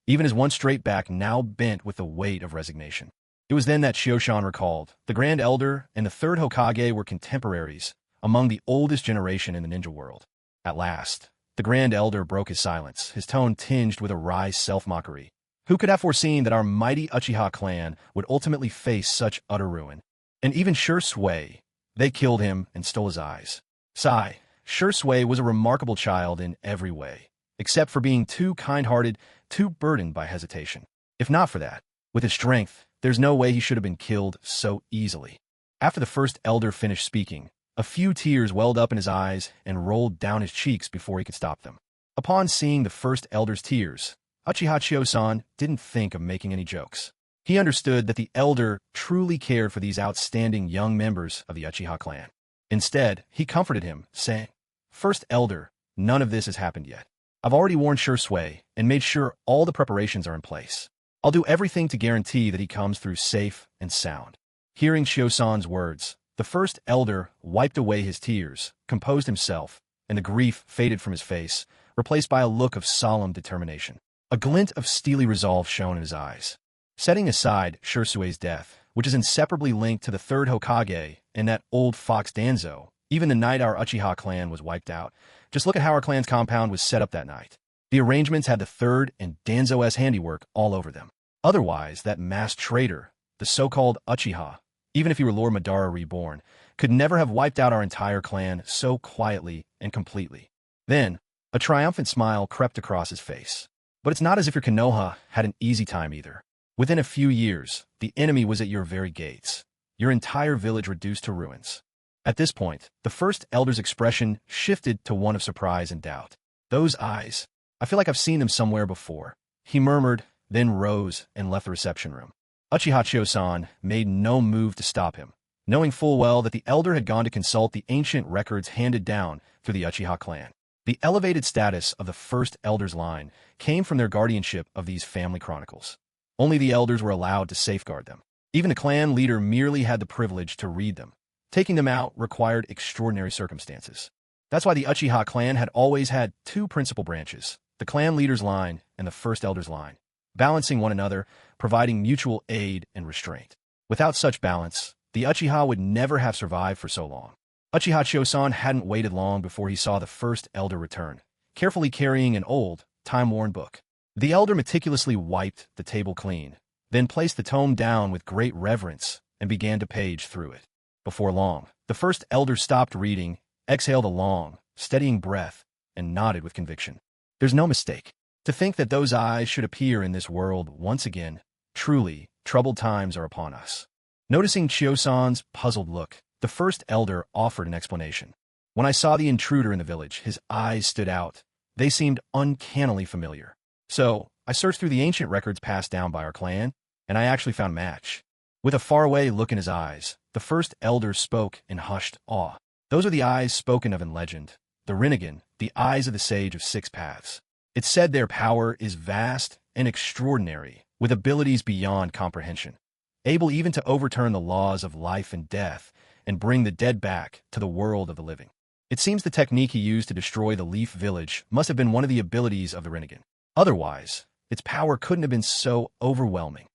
Even his once straight back now bent with the weight of resignation. It was then that Chiyoshan recalled the Grand Elder and the third Hokage were contemporaries, among the oldest generation in the ninja world. At last, the Grand Elder broke his silence, his tone tinged with a wry self-mockery. Who could have foreseen that our mighty Uchiha clan would ultimately face such utter ruin? And even Shui, they killed him and stole his eyes. Sigh, Shui was a remarkable child in every way, except for being too kind-hearted, too burdened by hesitation. If not for that, with his strength, there's no way he should have been killed so easily. After the first elder finished speaking, a few tears welled up in his eyes and rolled down his cheeks before he could stop them. Upon seeing the first elder's tears, Uchiha Chiyoshan didn't think of making any jokes. He understood that the elder truly cared for these outstanding young members of the Uchiha clan. Instead, he comforted him, saying, "First elder, none of this has happened yet. I've already warned Shui and made sure all the preparations are in place. I'll do everything to guarantee that he comes through safe and sound." Hearing Chiyoshan's words, the first elder wiped away his tears, composed himself, and the grief faded from his face, replaced by a look of solemn determination. A glint of steely resolve shone in his eyes. Setting aside Shusui's death, which is inseparably linked to the third Hokage and that old fox Danzo, even the night our Uchiha clan was wiped out, just look at how our clan's compound was set up that night. The arrangements had the third and Danzo's handiwork all over them. Otherwise, that masked traitor, the so-called Uchiha, even if he were Lord Madara reborn, could never have wiped out our entire clan so quietly and completely. Then, a triumphant smile crept across his face. But it's not as if your Konoha had an easy time either. Within a few years, the enemy was at your very gates, your entire village reduced to ruins. At this point, the first elder's expression shifted to one of surprise and doubt. Those eyes, I feel like I've seen them somewhere before, he murmured, then rose and left the reception room. Uchiha Chiyoshan made no move to stop him, knowing full well that the elder had gone to consult the ancient records handed down through the Uchiha clan. The elevated status of the first elder's line came from their guardianship of these family chronicles. Only the elders were allowed to safeguard them. Even the clan leader merely had the privilege to read them. Taking them out required extraordinary circumstances. That's why the Uchiha clan had always had two principal branches, the clan leader's line and the first elder's line, balancing one another, providing mutual aid and restraint. Without such balance, the Uchiha would never have survived for so long. Uchiha Chiyoshan hadn't waited long before he saw the first elder return, carefully carrying an old, time-worn book. The elder meticulously wiped the table clean, then placed the tome down with great reverence and began to page through it. Before long, the first elder stopped reading, exhaled a long, steadying breath, and nodded with conviction. There's no mistake. To think that those eyes should appear in this world once again, truly, troubled times are upon us. Noticing Chiyoshan's puzzled look, the first elder offered an explanation. When I saw the intruder in the village, his eyes stood out. They seemed uncannily familiar. So, I searched through the ancient records passed down by our clan, and I actually found a match. With a faraway look in his eyes, the first elder spoke in hushed awe. Those are the eyes spoken of in legend, the Rinnegan, the eyes of the Sage of Six Paths. It's said their power is vast and extraordinary, with abilities beyond comprehension, able even to overturn the laws of life and death and bring the dead back to the world of the living. It seems the technique he used to destroy the Leaf Village must have been one of the abilities of the Rinnegan. Otherwise, its power couldn't have been so overwhelming.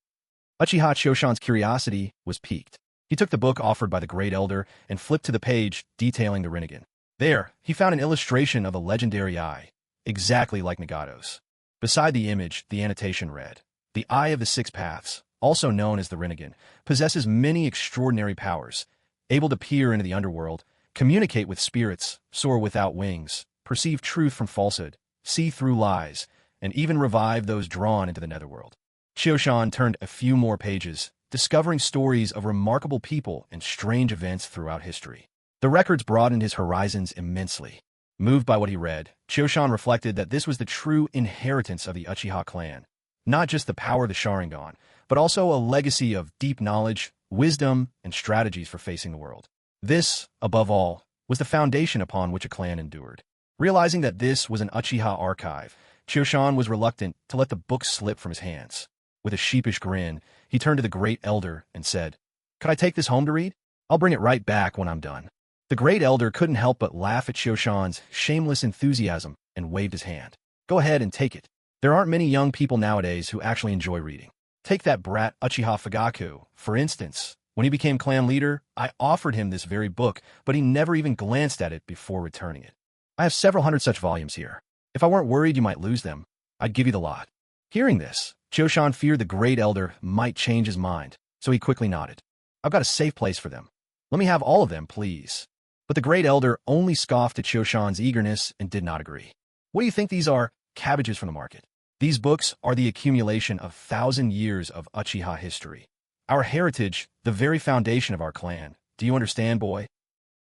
Uchiha Chiyoshan's curiosity was piqued. He took the book offered by the Great Elder and flipped to the page detailing the Rinnegan. There, he found an illustration of a legendary eye, exactly like Nagato's. Beside the image, the annotation read, "The Eye of the Six Paths, also known as the Rinnegan, possesses many extraordinary powers, able to peer into the underworld, communicate with spirits, soar without wings, perceive truth from falsehood, see through lies, and even revive those drawn into the netherworld." Chioshan turned a few more pages, discovering stories of remarkable people and strange events throughout history. The records broadened his horizons immensely. Moved by what he read, Chioshan reflected that this was the true inheritance of the Uchiha clan, not just the power of the Sharingan, but also a legacy of deep knowledge, wisdom, and strategies for facing the world. This, above all, was the foundation upon which a clan endured. Realizing that this was an Uchiha archive, Chioshan was reluctant to let the book slip from his hands. With a sheepish grin, he turned to the Great Elder and said, "Could I take this home to read? I'll bring it right back when I'm done." The Great Elder couldn't help but laugh at Chioshan's shameless enthusiasm and waved his hand. "Go ahead and take it. There aren't many young people nowadays who actually enjoy reading. Take that brat Uchiha Fugaku, for instance. When he became clan leader, I offered him this very book, but he never even glanced at it before returning it. I have several hundred such volumes here. If I weren't worried you might lose them, I'd give you the lot." Hearing this, Chioshan feared the Great Elder might change his mind, so he quickly nodded. "I've got a safe place for them. Let me have all of them, please." But the Great Elder only scoffed at Chioshan's eagerness and did not agree. "What do you think these are? Cabbages from the market. These books are the accumulation of 1,000 years of Uchiha history. Our heritage, the very foundation of our clan. Do you understand, boy?"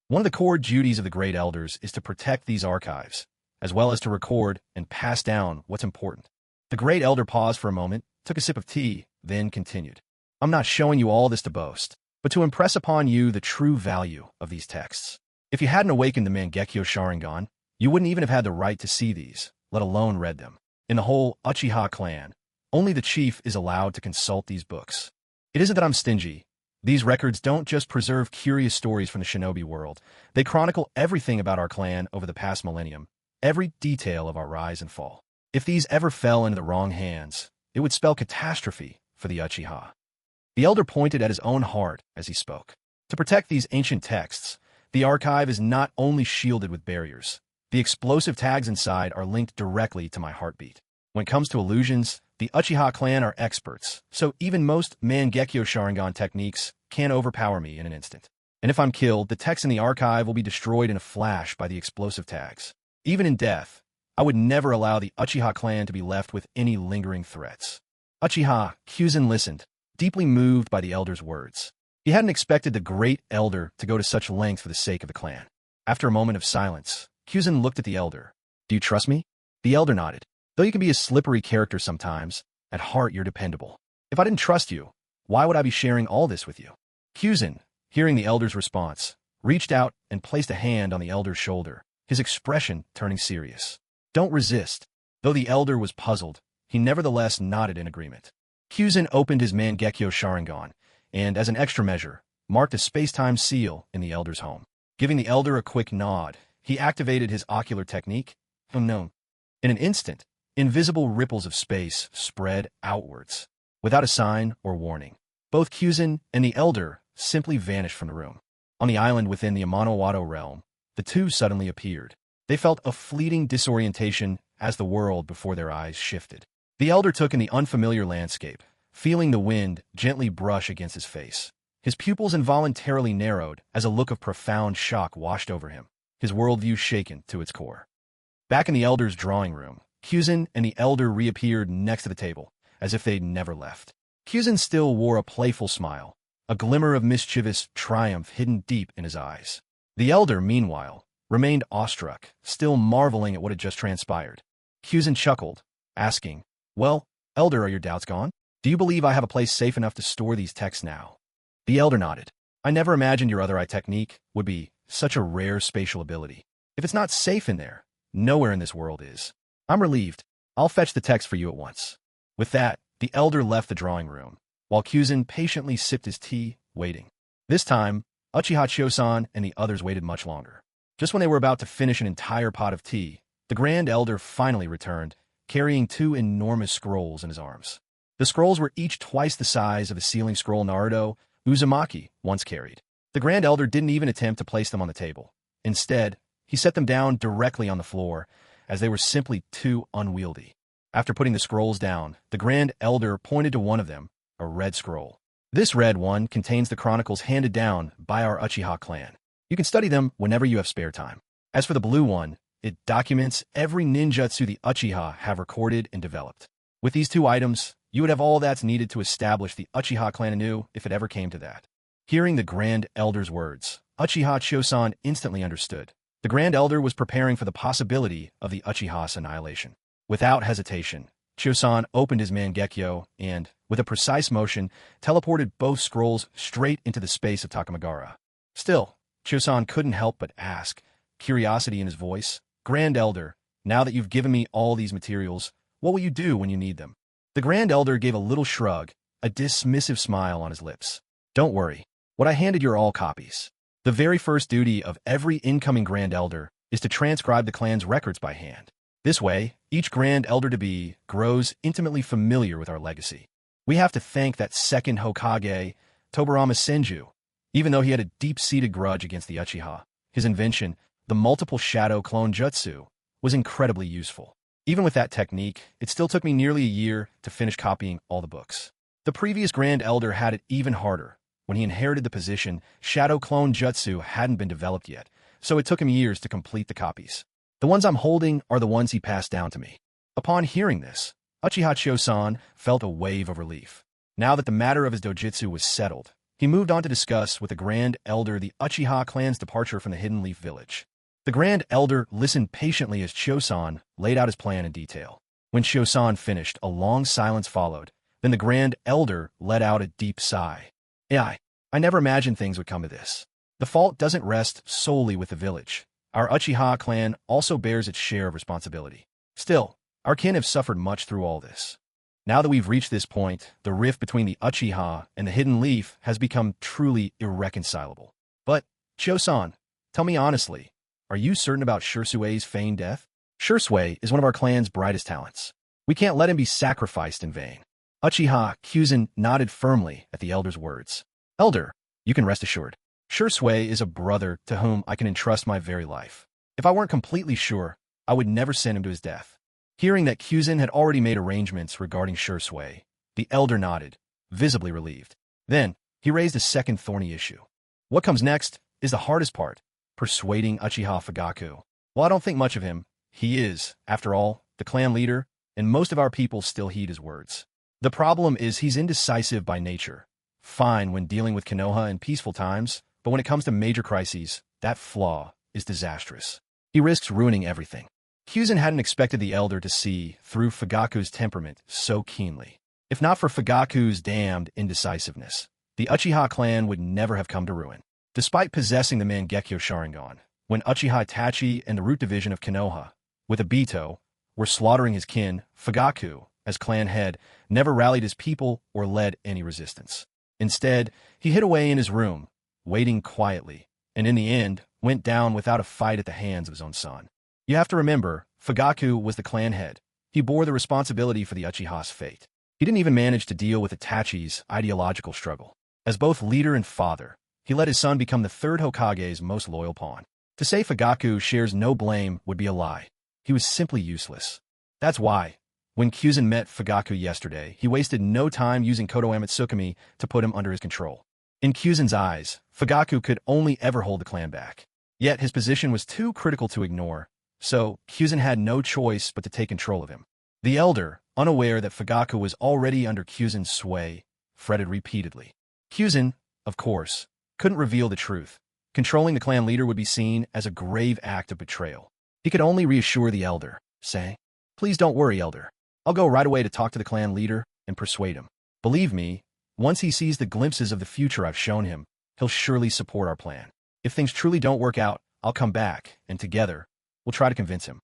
One of the core duties of the Great Elders is to protect these archives, as well as to record and pass down what's important. The Great Elder paused for a moment, took a sip of tea, then continued. "I'm not showing you all this to boast, but to impress upon you the true value of these texts. If you hadn't awakened the Mangekyo Sharingan, you wouldn't even have had the right to see these, let alone read them. In the whole Uchiha clan, only the chief is allowed to consult these books. It isn't that I'm stingy. These records don't just preserve curious stories from the Shinobi world. They chronicle everything about our clan over the past millennium, every detail of our rise and fall. If these ever fell into the wrong hands, it would spell catastrophe for the Uchiha." The elder pointed at his own heart as he spoke. To protect these ancient texts, the archive is not only shielded with barriers. The explosive tags inside are linked directly to my heartbeat. When it comes to illusions, the Uchiha clan are experts, so even most Mangekyo Sharingan techniques can overpower me in an instant. And if I'm killed, the text in the archive will be destroyed in a flash by the explosive tags. Even in death, I would never allow the Uchiha clan to be left with any lingering threats. Uchiha, Kyuzin listened, deeply moved by the elder's words. He hadn't expected the Great Elder to go to such lengths for the sake of the clan. After a moment of silence, Kyuzin looked at the elder. "Do you trust me?" The elder nodded. "Though you can be a slippery character sometimes, at heart you're dependable. If I didn't trust you, why would I be sharing all this with you?" Kyuzin, hearing the elder's response, reached out and placed a hand on the elder's shoulder, his expression turning serious. "Don't resist." Though the elder was puzzled, he nevertheless nodded in agreement. Kyuzin opened his Mangekyo Sharingan, and, as an extra measure, marked a space-time seal in the elder's home. Giving the elder a quick nod, he activated his ocular technique, unknown. In an instant, invisible ripples of space spread outwards. Without a sign or warning, both Kyuzin and the elder simply vanished from the room. On the island within the Amano realm, the two suddenly appeared. They felt a fleeting disorientation as the world before their eyes shifted. The elder took in the unfamiliar landscape, feeling the wind gently brush against his face. His pupils involuntarily narrowed as a look of profound shock washed over him, his worldview shaken to its core. Back in the elder's drawing room, Kyuzin and the elder reappeared next to the table, as if they'd never left. Kyuzin still wore a playful smile, a glimmer of mischievous triumph hidden deep in his eyes. The elder, meanwhile, remained awestruck, still marveling at what had just transpired. Kyuzin chuckled, asking, "Well, elder, are your doubts gone? Do you believe I have a place safe enough to store these texts now?" The elder nodded. "I never imagined your other eye technique would be such a rare spatial ability. If it's not safe in there, nowhere in this world is. I'm relieved. I'll fetch the text for you at once." With that, the elder left the drawing room, while Kyuzin patiently sipped his tea, waiting. This time, Uchiha Chiosan and the others waited much longer. Just when they were about to finish an entire pot of tea, the Grand Elder finally returned, carrying two enormous scrolls in his arms. The scrolls were each twice the size of the sealing scroll Naruto Uzumaki once carried. The Grand Elder didn't even attempt to place them on the table. Instead, he set them down directly on the floor, as they were simply too unwieldy. After putting the scrolls down, the Grand Elder pointed to one of them, a red scroll. This red one contains the chronicles handed down by our Uchiha clan. You can study them whenever you have spare time. As for the blue one, it documents every ninjutsu the Uchiha have recorded and developed. With these two items, you would have all that's needed to establish the Uchiha clan anew if it ever came to that. Hearing the Grand Elder's words, Uchiha Chosan instantly understood. The Grand Elder was preparing for the possibility of the Uchiha's annihilation. Without hesitation, Chosan opened his Mangekyo and, with a precise motion, teleported both scrolls straight into the space of Takamagara. Still, Chosan couldn't help but ask, curiosity in his voice, "Grand Elder, now that you've given me all these materials, what will you do when you need them?" The Grand Elder gave a little shrug, a dismissive smile on his lips. "Don't worry. What I handed you are all copies. The very first duty of every incoming Grand Elder is to transcribe the clan's records by hand. This way, each Grand Elder-to-be grows intimately familiar with our legacy. We have to thank that second Hokage, Tobarama Senju. Even though he had a deep-seated grudge against the Uchiha, his invention, the multiple shadow clone jutsu, was incredibly useful. Even with that technique, it still took me nearly a year to finish copying all the books. The previous Grand Elder had it even harder. When he inherited the position, shadow clone jutsu hadn't been developed yet, so it took him years to complete the copies. The ones I'm holding are the ones he passed down to me." Upon hearing this, Uchiha Chosan felt a wave of relief. Now that the matter of his dojutsu was settled, he moved on to discuss with the Grand Elder the Uchiha clan's departure from the Hidden Leaf Village. The Grand Elder listened patiently as Chosan laid out his plan in detail. When Chosan finished, a long silence followed. Then the Grand Elder let out a deep sigh. I never imagined things would come to this. The fault doesn't rest solely with the village. Our Uchiha clan also bears its share of responsibility. Still, our kin have suffered much through all this. Now that we've reached this point, the rift between the Uchiha and the Hidden Leaf has become truly irreconcilable. But, Chosan, tell me honestly, are you certain about Shursue's feigned death? Shursue is one of our clan's brightest talents. We can't let him be sacrificed in vain. Uchiha Kyuzen nodded firmly at the Elder's words. "Elder, you can rest assured. Shursue is a brother to whom I can entrust my very life. If I weren't completely sure, I would never send him to his death." Hearing that Kyuzen had already made arrangements regarding Shursue, the Elder nodded, visibly relieved. Then, he raised a second thorny issue. What comes next is the hardest part, persuading Uchiha Fugaku. While I don't think much of him, he is, after all, the clan leader, and most of our people still heed his words. The problem is he's indecisive by nature. Fine when dealing with Konoha in peaceful times, but when it comes to major crises, that flaw is disastrous. He risks ruining everything. Kyuzen hadn't expected the Elder to see through Fugaku's temperament so keenly. If not for Fugaku's damned indecisiveness, the Uchiha clan would never have come to ruin. Despite possessing the Mangekyo Sharingan, when Uchiha Itachi and the root division of Konoha, with Obito, were slaughtering his kin, Fugaku, as clan head, never rallied his people or led any resistance. Instead, he hid away in his room, waiting quietly, and in the end, went down without a fight at the hands of his own son. You have to remember, Fugaku was the clan head. He bore the responsibility for the Uchiha's fate. He didn't even manage to deal with Itachi's ideological struggle. As both leader and father, he let his son become the third Hokage's most loyal pawn. To say Fugaku shares no blame would be a lie. He was simply useless. That's why, when Kyuzen met Fugaku yesterday, he wasted no time using Koto Amatsukami to put him under his control. In Kyuzen's eyes, Fugaku could only ever hold the clan back. Yet his position was too critical to ignore, so Kyuzen had no choice but to take control of him. The Elder, unaware that Fugaku was already under Kyuzen's sway, fretted repeatedly. Kyuzen, of course, couldn't reveal the truth. Controlling the clan leader would be seen as a grave act of betrayal. He could only reassure the Elder, saying, "Please don't worry, Elder. I'll go right away to talk to the clan leader and persuade him. Believe me, once he sees the glimpses of the future I've shown him, he'll surely support our plan. If things truly don't work out, I'll come back, and together, we'll try to convince him."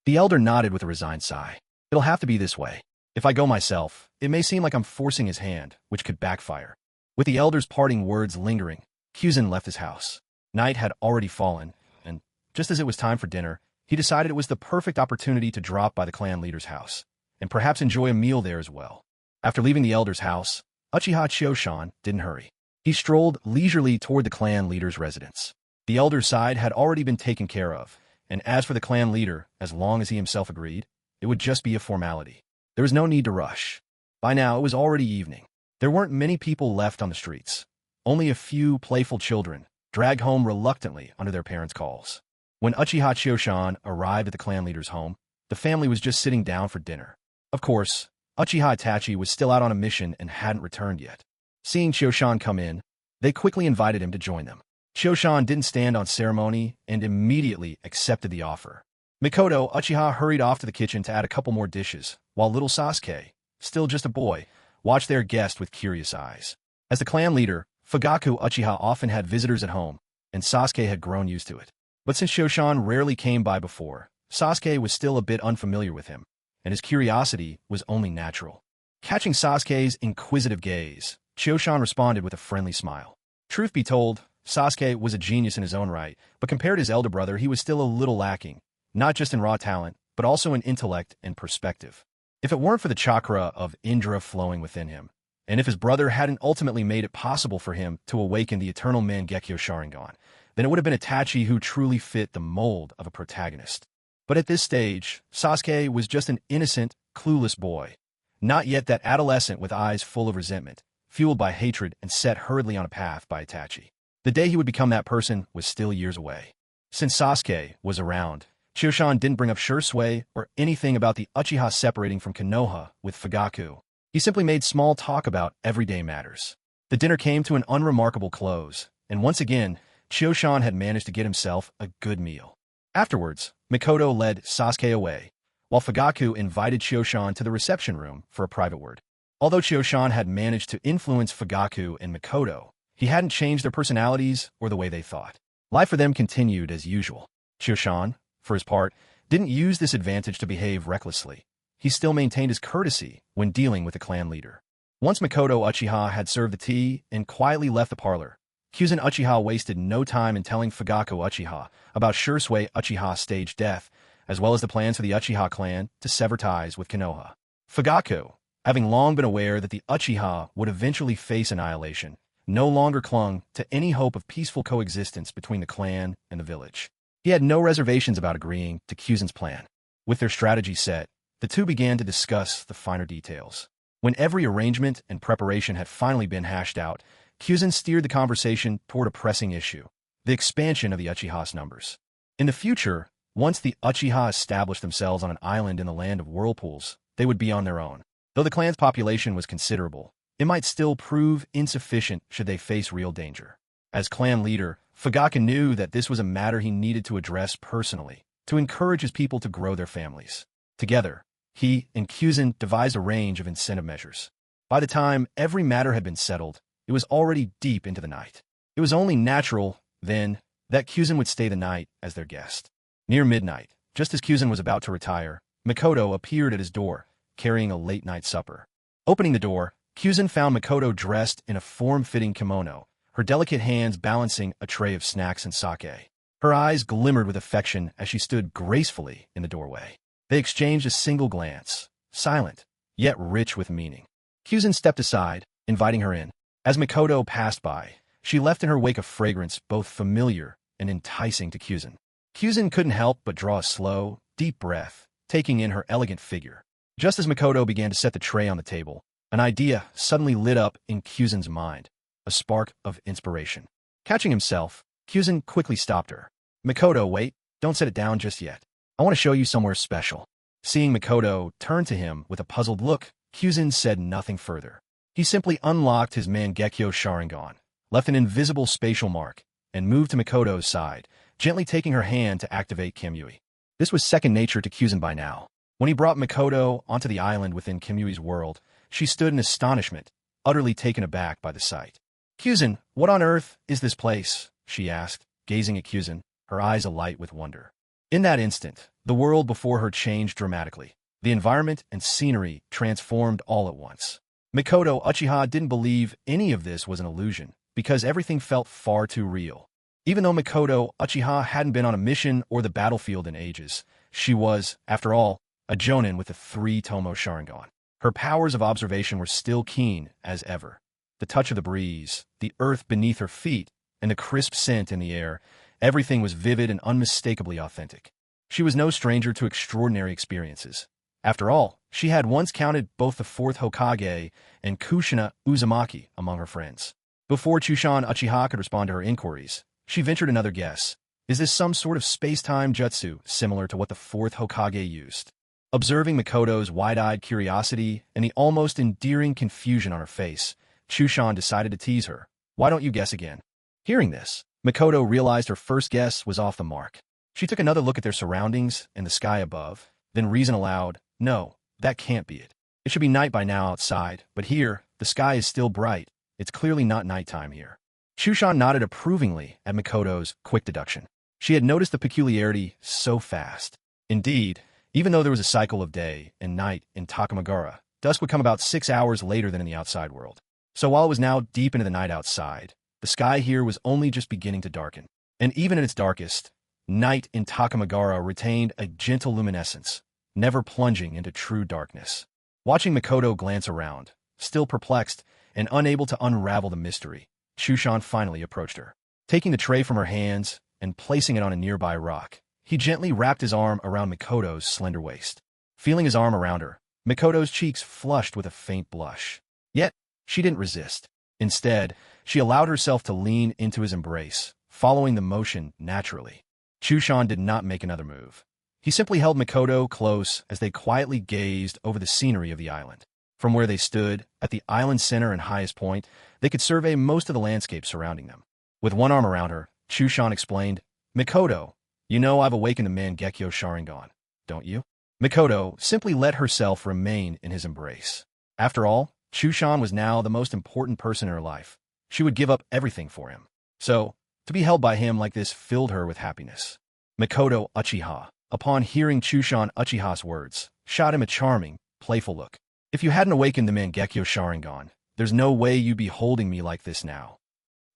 The Elder nodded with a resigned sigh. "It'll have to be this way. If I go myself, it may seem like I'm forcing his hand, which could backfire." With the Elder's parting words lingering, Kyuzen left his house. Night had already fallen, and just as it was time for dinner, he decided it was the perfect opportunity to drop by the clan leader's house, and perhaps enjoy a meal there as well. After leaving the Elder's house, Uchiha Chosan didn't hurry. He strolled leisurely toward the clan leader's residence. The Elder's side had already been taken care of, And as for the clan leader, as long as he himself agreed, it would just be a formality. There was no need to rush. By now, it was already evening. There weren't many people left on the streets. Only a few playful children, dragged home reluctantly under their parents' calls. When Uchiha Choshan arrived at the clan leader's home, the family was just sitting down for dinner. Of course, Uchiha Itachi was still out on a mission and hadn't returned yet. Seeing Choshan come in, they quickly invited him to join them. Choshan didn't stand on ceremony and immediately accepted the offer. Mikoto Uchiha hurried off to the kitchen to add a couple more dishes, while little Sasuke, still just a boy, watched their guest with curious eyes. As the clan leader, Fugaku Uchiha often had visitors at home, and Sasuke had grown used to it. But since Choshan rarely came by before, Sasuke was still a bit unfamiliar with him, and his curiosity was only natural. Catching Sasuke's inquisitive gaze, Choshan responded with a friendly smile. Truth be told, Sasuke was a genius in his own right, but compared to his elder brother, he was still a little lacking, not just in raw talent, but also in intellect and perspective. If it weren't for the chakra of Indra flowing within him, and if his brother hadn't ultimately made it possible for him to awaken the eternal Mangekyo Sharingan, then it would have been Itachi who truly fit the mold of a protagonist. But at this stage, Sasuke was just an innocent, clueless boy, not yet that adolescent with eyes full of resentment, fueled by hatred and set hurriedly on a path by Itachi. The day he would become that person was still years away. Since Sasuke was around, Choshan didn't bring up Shursui or anything about the Uchiha separating from Konoha with Fugaku. He simply made small talk about everyday matters. The dinner came to an unremarkable close, and once again, Choshan had managed to get himself a good meal. Afterwards, Mikoto led Sasuke away, while Fugaku invited Choshan to the reception room for a private word. Although Choshan had managed to influence Fugaku and Mikoto, he hadn't changed their personalities or the way they thought. Life for them continued as usual. Choshan, for his part, didn't use this advantage to behave recklessly. He still maintained his courtesy when dealing with the clan leader. Once Mikoto Uchiha had served the tea and quietly left the parlor, Kyuzen Uchiha wasted no time in telling Fugaku Uchiha about Shursui Uchiha's staged death, as well as the plans for the Uchiha clan to sever ties with Konoha. Fugaku, having long been aware that the Uchiha would eventually face annihilation, no longer clung to any hope of peaceful coexistence between the clan and the village. He had no reservations about agreeing to Kyuzen's plan. With their strategy set, the two began to discuss the finer details. When every arrangement and preparation had finally been hashed out, Kyuzen steered the conversation toward a pressing issue: the expansion of the Uchiha's numbers. In the future, once the Uchiha established themselves on an island in the land of whirlpools, they would be on their own. Though the clan's population was considerable, it might still prove insufficient should they face real danger. As clan leader, Fugaku knew that this was a matter he needed to address personally, to encourage his people to grow their families. Together, he and Kyuzen devised a range of incentive measures. By the time every matter had been settled, it was already deep into the night. It was only natural, then, that Kyuzen would stay the night as their guest. Near midnight, just as Kyuzen was about to retire, Mikoto appeared at his door, carrying a late-night supper. Opening the door, Kyuzen found Mikoto dressed in a form-fitting kimono, her delicate hands balancing a tray of snacks and sake. Her eyes glimmered with affection as she stood gracefully in the doorway. They exchanged a single glance, silent, yet rich with meaning. Kyuzen stepped aside, inviting her in. As Mikoto passed by, she left in her wake a fragrance both familiar and enticing to Kyuzen. Kyuzen couldn't help but draw a slow, deep breath, taking in her elegant figure. Just as Mikoto began to set the tray on the table, an idea suddenly lit up in Kyuzen's mind, a spark of inspiration. Catching himself, Kyuzen quickly stopped her. "Mikoto, wait, don't set it down just yet. I want to show you somewhere special." Seeing Mikoto turn to him with a puzzled look, Kyuzen said nothing further. He simply unlocked his Mangekyo Sharingan, left an invisible spatial mark, and moved to Mikoto's side, gently taking her hand to activate Kamui. This was second nature to Kyuzen by now. When he brought Mikoto onto the island within Kamui's world, she stood in astonishment, utterly taken aback by the sight. "Kyuzen, what on earth is this place?" she asked, gazing at Kyuzen, her eyes alight with wonder. In that instant, the world before her changed dramatically. The environment and scenery transformed all at once. Mikoto Uchiha didn't believe any of this was an illusion, because everything felt far too real. Even though Mikoto Uchiha hadn't been on a mission or the battlefield in ages, she was, after all, a jonin with a 3-tomo Sharingan. Her powers of observation were still keen as ever. The touch of the breeze, the earth beneath her feet, and the crisp scent in the air, everything was vivid and unmistakably authentic. She was no stranger to extraordinary experiences. After all, she had once counted both the fourth Hokage and Kushina Uzumaki among her friends. Before Chushan Uchiha could respond to her inquiries, she ventured another guess. Is this some sort of space-time jutsu similar to what the fourth Hokage used? Observing Makoto's wide-eyed curiosity and the almost endearing confusion on her face, Chushan decided to tease her. Why don't you guess again? Hearing this, Makoto realized her first guess was off the mark. She took another look at their surroundings and the sky above, then reasoned aloud, no, that can't be it. It should be night by now outside, but here, the sky is still bright. It's clearly not nighttime here. Chushan nodded approvingly at Makoto's quick deduction. She had noticed the peculiarity so fast. Indeed, even though there was a cycle of day and night in Takamagara, dusk would come about 6 hours later than in the outside world. So while it was now deep into the night outside, the sky here was only just beginning to darken. And even at its darkest, night in Takamagara retained a gentle luminescence, never plunging into true darkness. Watching Makoto glance around, still perplexed and unable to unravel the mystery, Chushan finally approached her. Taking the tray from her hands and placing it on a nearby rock, he gently wrapped his arm around Makoto's slender waist. Feeling his arm around her, Makoto's cheeks flushed with a faint blush. Yet, she didn't resist. Instead, she allowed herself to lean into his embrace, following the motion naturally. Chushan did not make another move. He simply held Makoto close as they quietly gazed over the scenery of the island. From where they stood, at the island's center and highest point, they could survey most of the landscape surrounding them. With one arm around her, Chushan explained, Makoto, you know I've awakened the Mangekyo Sharingan, don't you? Makoto simply let herself remain in his embrace. After all, Chushan was now the most important person in her life. She would give up everything for him. So, to be held by him like this filled her with happiness. Makoto Uchiha, upon hearing Chushan Uchiha's words, shot him a charming, playful look. If you hadn't awakened the Mangekyo Sharingan, there's no way you'd be holding me like this now.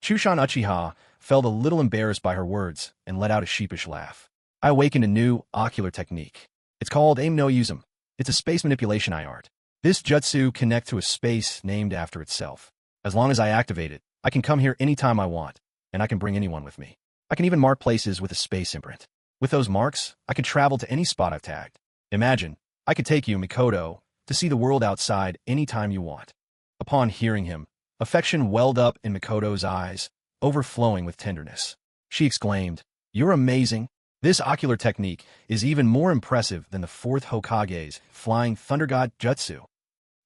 Chushan Uchiha felt a little embarrassed by her words and let out a sheepish laugh. I awakened a new, ocular technique. It's called Aim no Usum. It's a space manipulation art. This jutsu connects to a space named after itself. As long as I activate it, I can come here anytime I want, and I can bring anyone with me. I can even mark places with a space imprint. With those marks, I can travel to any spot I've tagged. Imagine, I could take you, Makoto, to see the world outside anytime you want. Upon hearing him, affection welled up in Makoto's eyes, overflowing with tenderness. She exclaimed, You're amazing. This ocular technique is even more impressive than the fourth Hokage's flying thunder god jutsu.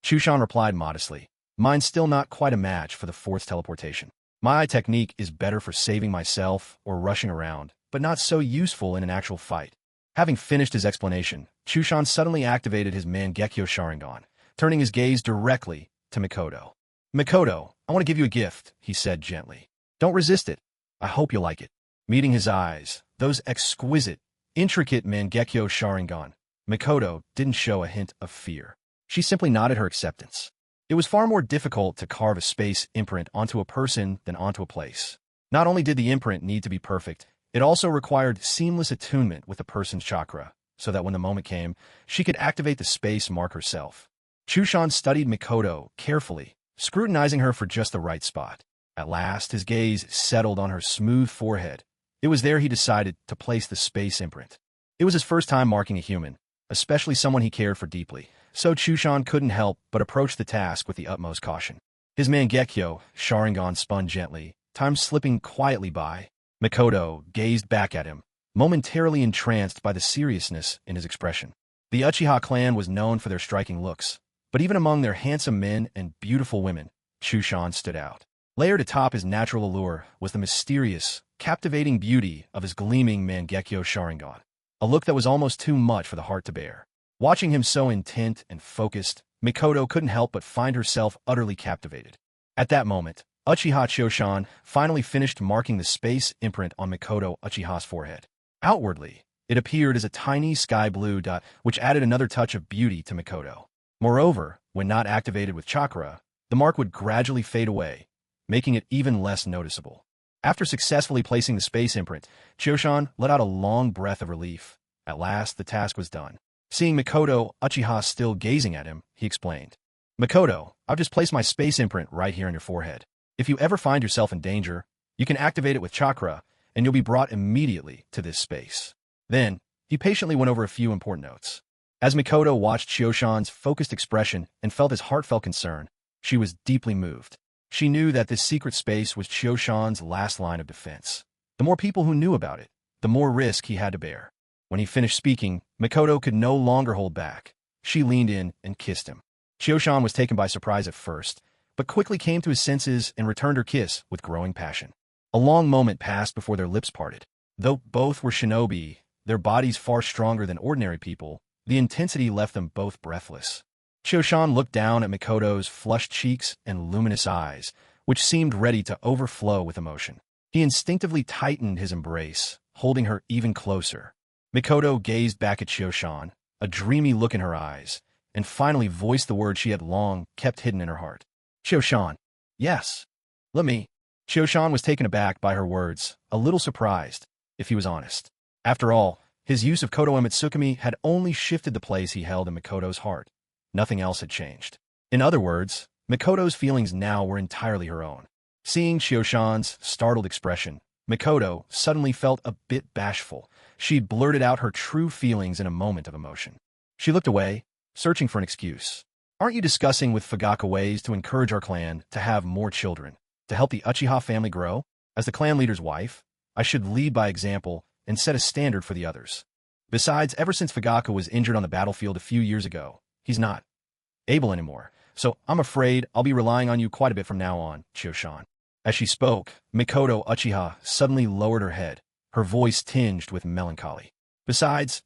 Chushan replied modestly, Mine's still not quite a match for the fourth's teleportation. My technique is better for saving myself or rushing around, but not so useful in an actual fight. Having finished his explanation, Chushan suddenly activated his Mangekyo Sharingan, turning his gaze directly to Makoto. Makoto, I want to give you a gift, he said gently. Don't resist it. I hope you'll like it. Meeting his eyes, those exquisite, intricate Mangekyo Sharingan, Makoto didn't show a hint of fear. She simply nodded her acceptance. It was far more difficult to carve a space imprint onto a person than onto a place. Not only did the imprint need to be perfect, it also required seamless attunement with the person's chakra, so that when the moment came, she could activate the space mark herself. Chushan studied Makoto carefully, scrutinizing her for just the right spot. At last, his gaze settled on her smooth forehead. It was there he decided to place the space imprint. It was his first time marking a human, especially someone he cared for deeply, so Chushan couldn't help but approach the task with the utmost caution. His Mangekyo Sharingan spun gently, time slipping quietly by. Makoto gazed back at him, momentarily entranced by the seriousness in his expression. The Uchiha clan was known for their striking looks, but even among their handsome men and beautiful women, Chushan stood out. Layered atop his natural allure was the mysterious, captivating beauty of his gleaming Mangekyo Sharingan, a look that was almost too much for the heart to bear. Watching him so intent and focused, Makoto couldn't help but find herself utterly captivated. At that moment, Uchiha Choshan finally finished marking the space imprint on Makoto Uchiha's forehead. Outwardly, it appeared as a tiny sky blue dot which added another touch of beauty to Makoto. Moreover, when not activated with chakra, the mark would gradually fade away, making it even less noticeable. After successfully placing the space imprint, Choshan let out a long breath of relief. At last, the task was done. Seeing Makoto Uchiha still gazing at him, he explained, Makoto, I've just placed my space imprint right here on your forehead. If you ever find yourself in danger, you can activate it with chakra, and you'll be brought immediately to this space. Then, He patiently went over a few important notes. As Mikoto watched Chioshan's focused expression and felt his heartfelt concern, she was deeply moved. She knew that this secret space was Chioshan's last line of defense. The more people who knew about it, the more risk he had to bear. When he finished speaking, Mikoto could no longer hold back. She leaned in and kissed him. Chioshan was taken by surprise at first, but quickly came to his senses and returned her kiss with growing passion. A long moment passed before their lips parted. Though both were shinobi, their bodies far stronger than ordinary people, the intensity left them both breathless. Chioshan looked down at Mikoto's flushed cheeks and luminous eyes, which seemed ready to overflow with emotion. He instinctively tightened his embrace, holding her even closer. Mikoto gazed back at Chioshan, a dreamy look in her eyes, and finally voiced the word she had long kept hidden in her heart. Chioshan. Yes. Let me. Chioshan was taken aback by her words, a little surprised, if he was honest. After all, his use of Koto Emetsukami had only shifted the place he held in Mikoto's heart. Nothing else had changed. In other words, Mikoto's feelings now were entirely her own. Seeing Chioshan's startled expression, Mikoto suddenly felt a bit bashful. She blurted out her true feelings in a moment of emotion. She looked away, searching for an excuse. Aren't you discussing with Fugaka ways to encourage our clan to have more children, to help the Uchiha family grow? As the clan leader's wife, I should lead by example and set a standard for the others. Besides, ever since Fugaka was injured on the battlefield a few years ago, he's not able anymore. So I'm afraid I'll be relying on you quite a bit from now on, Chioshan. As she spoke, Mikoto Uchiha suddenly lowered her head, her voice tinged with melancholy. Besides,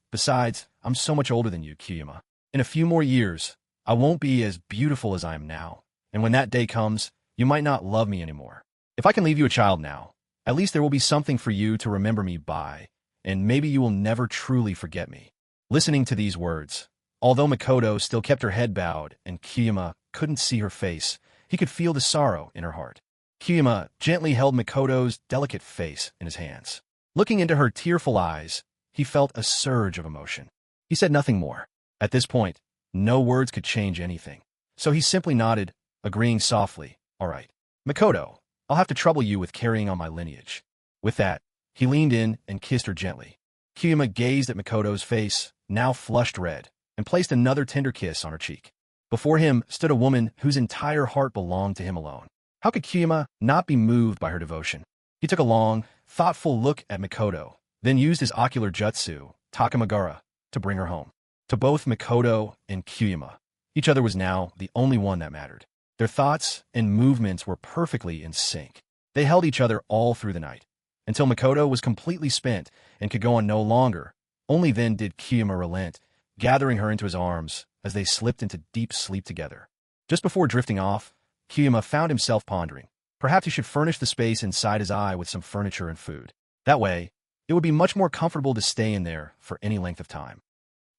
I'm so much older than you, Kyuyama. In a few more years, I won't be as beautiful as I am now, and when that day comes, you might not love me anymore. If I can leave you a child now, at least there will be something for you to remember me by, and maybe you will never truly forget me. Listening to these words, although Mikoto still kept her head bowed and Kyuyama couldn't see her face, he could feel the sorrow in her heart. Kyuyama gently held Mikoto's delicate face in his hands. Looking into her tearful eyes, he felt a surge of emotion. He said nothing more. At this point, no words could change anything. So he simply nodded, agreeing softly, "All right. Mikoto, I'll have to trouble you with carrying on my lineage." With that, he leaned in and kissed her gently. Kyuyama gazed at Mikoto's face, now flushed red, and placed another tender kiss on her cheek. Before him stood a woman whose entire heart belonged to him alone. How could Kyuyama not be moved by her devotion? He took a long, thoughtful look at Mikoto, then used his ocular jutsu, Takamagara, to bring her home. To both Mikoto and Kyuyama, each other was now the only one that mattered. Their thoughts and movements were perfectly in sync. They held each other all through the night, until Mikoto was completely spent and could go on no longer. Only then did Kyuyama relent, gathering her into his arms as they slipped into deep sleep together. Just before drifting off, Kyuyama found himself pondering. Perhaps he should furnish the space inside his eye with some furniture and food. That way, it would be much more comfortable to stay in there for any length of time.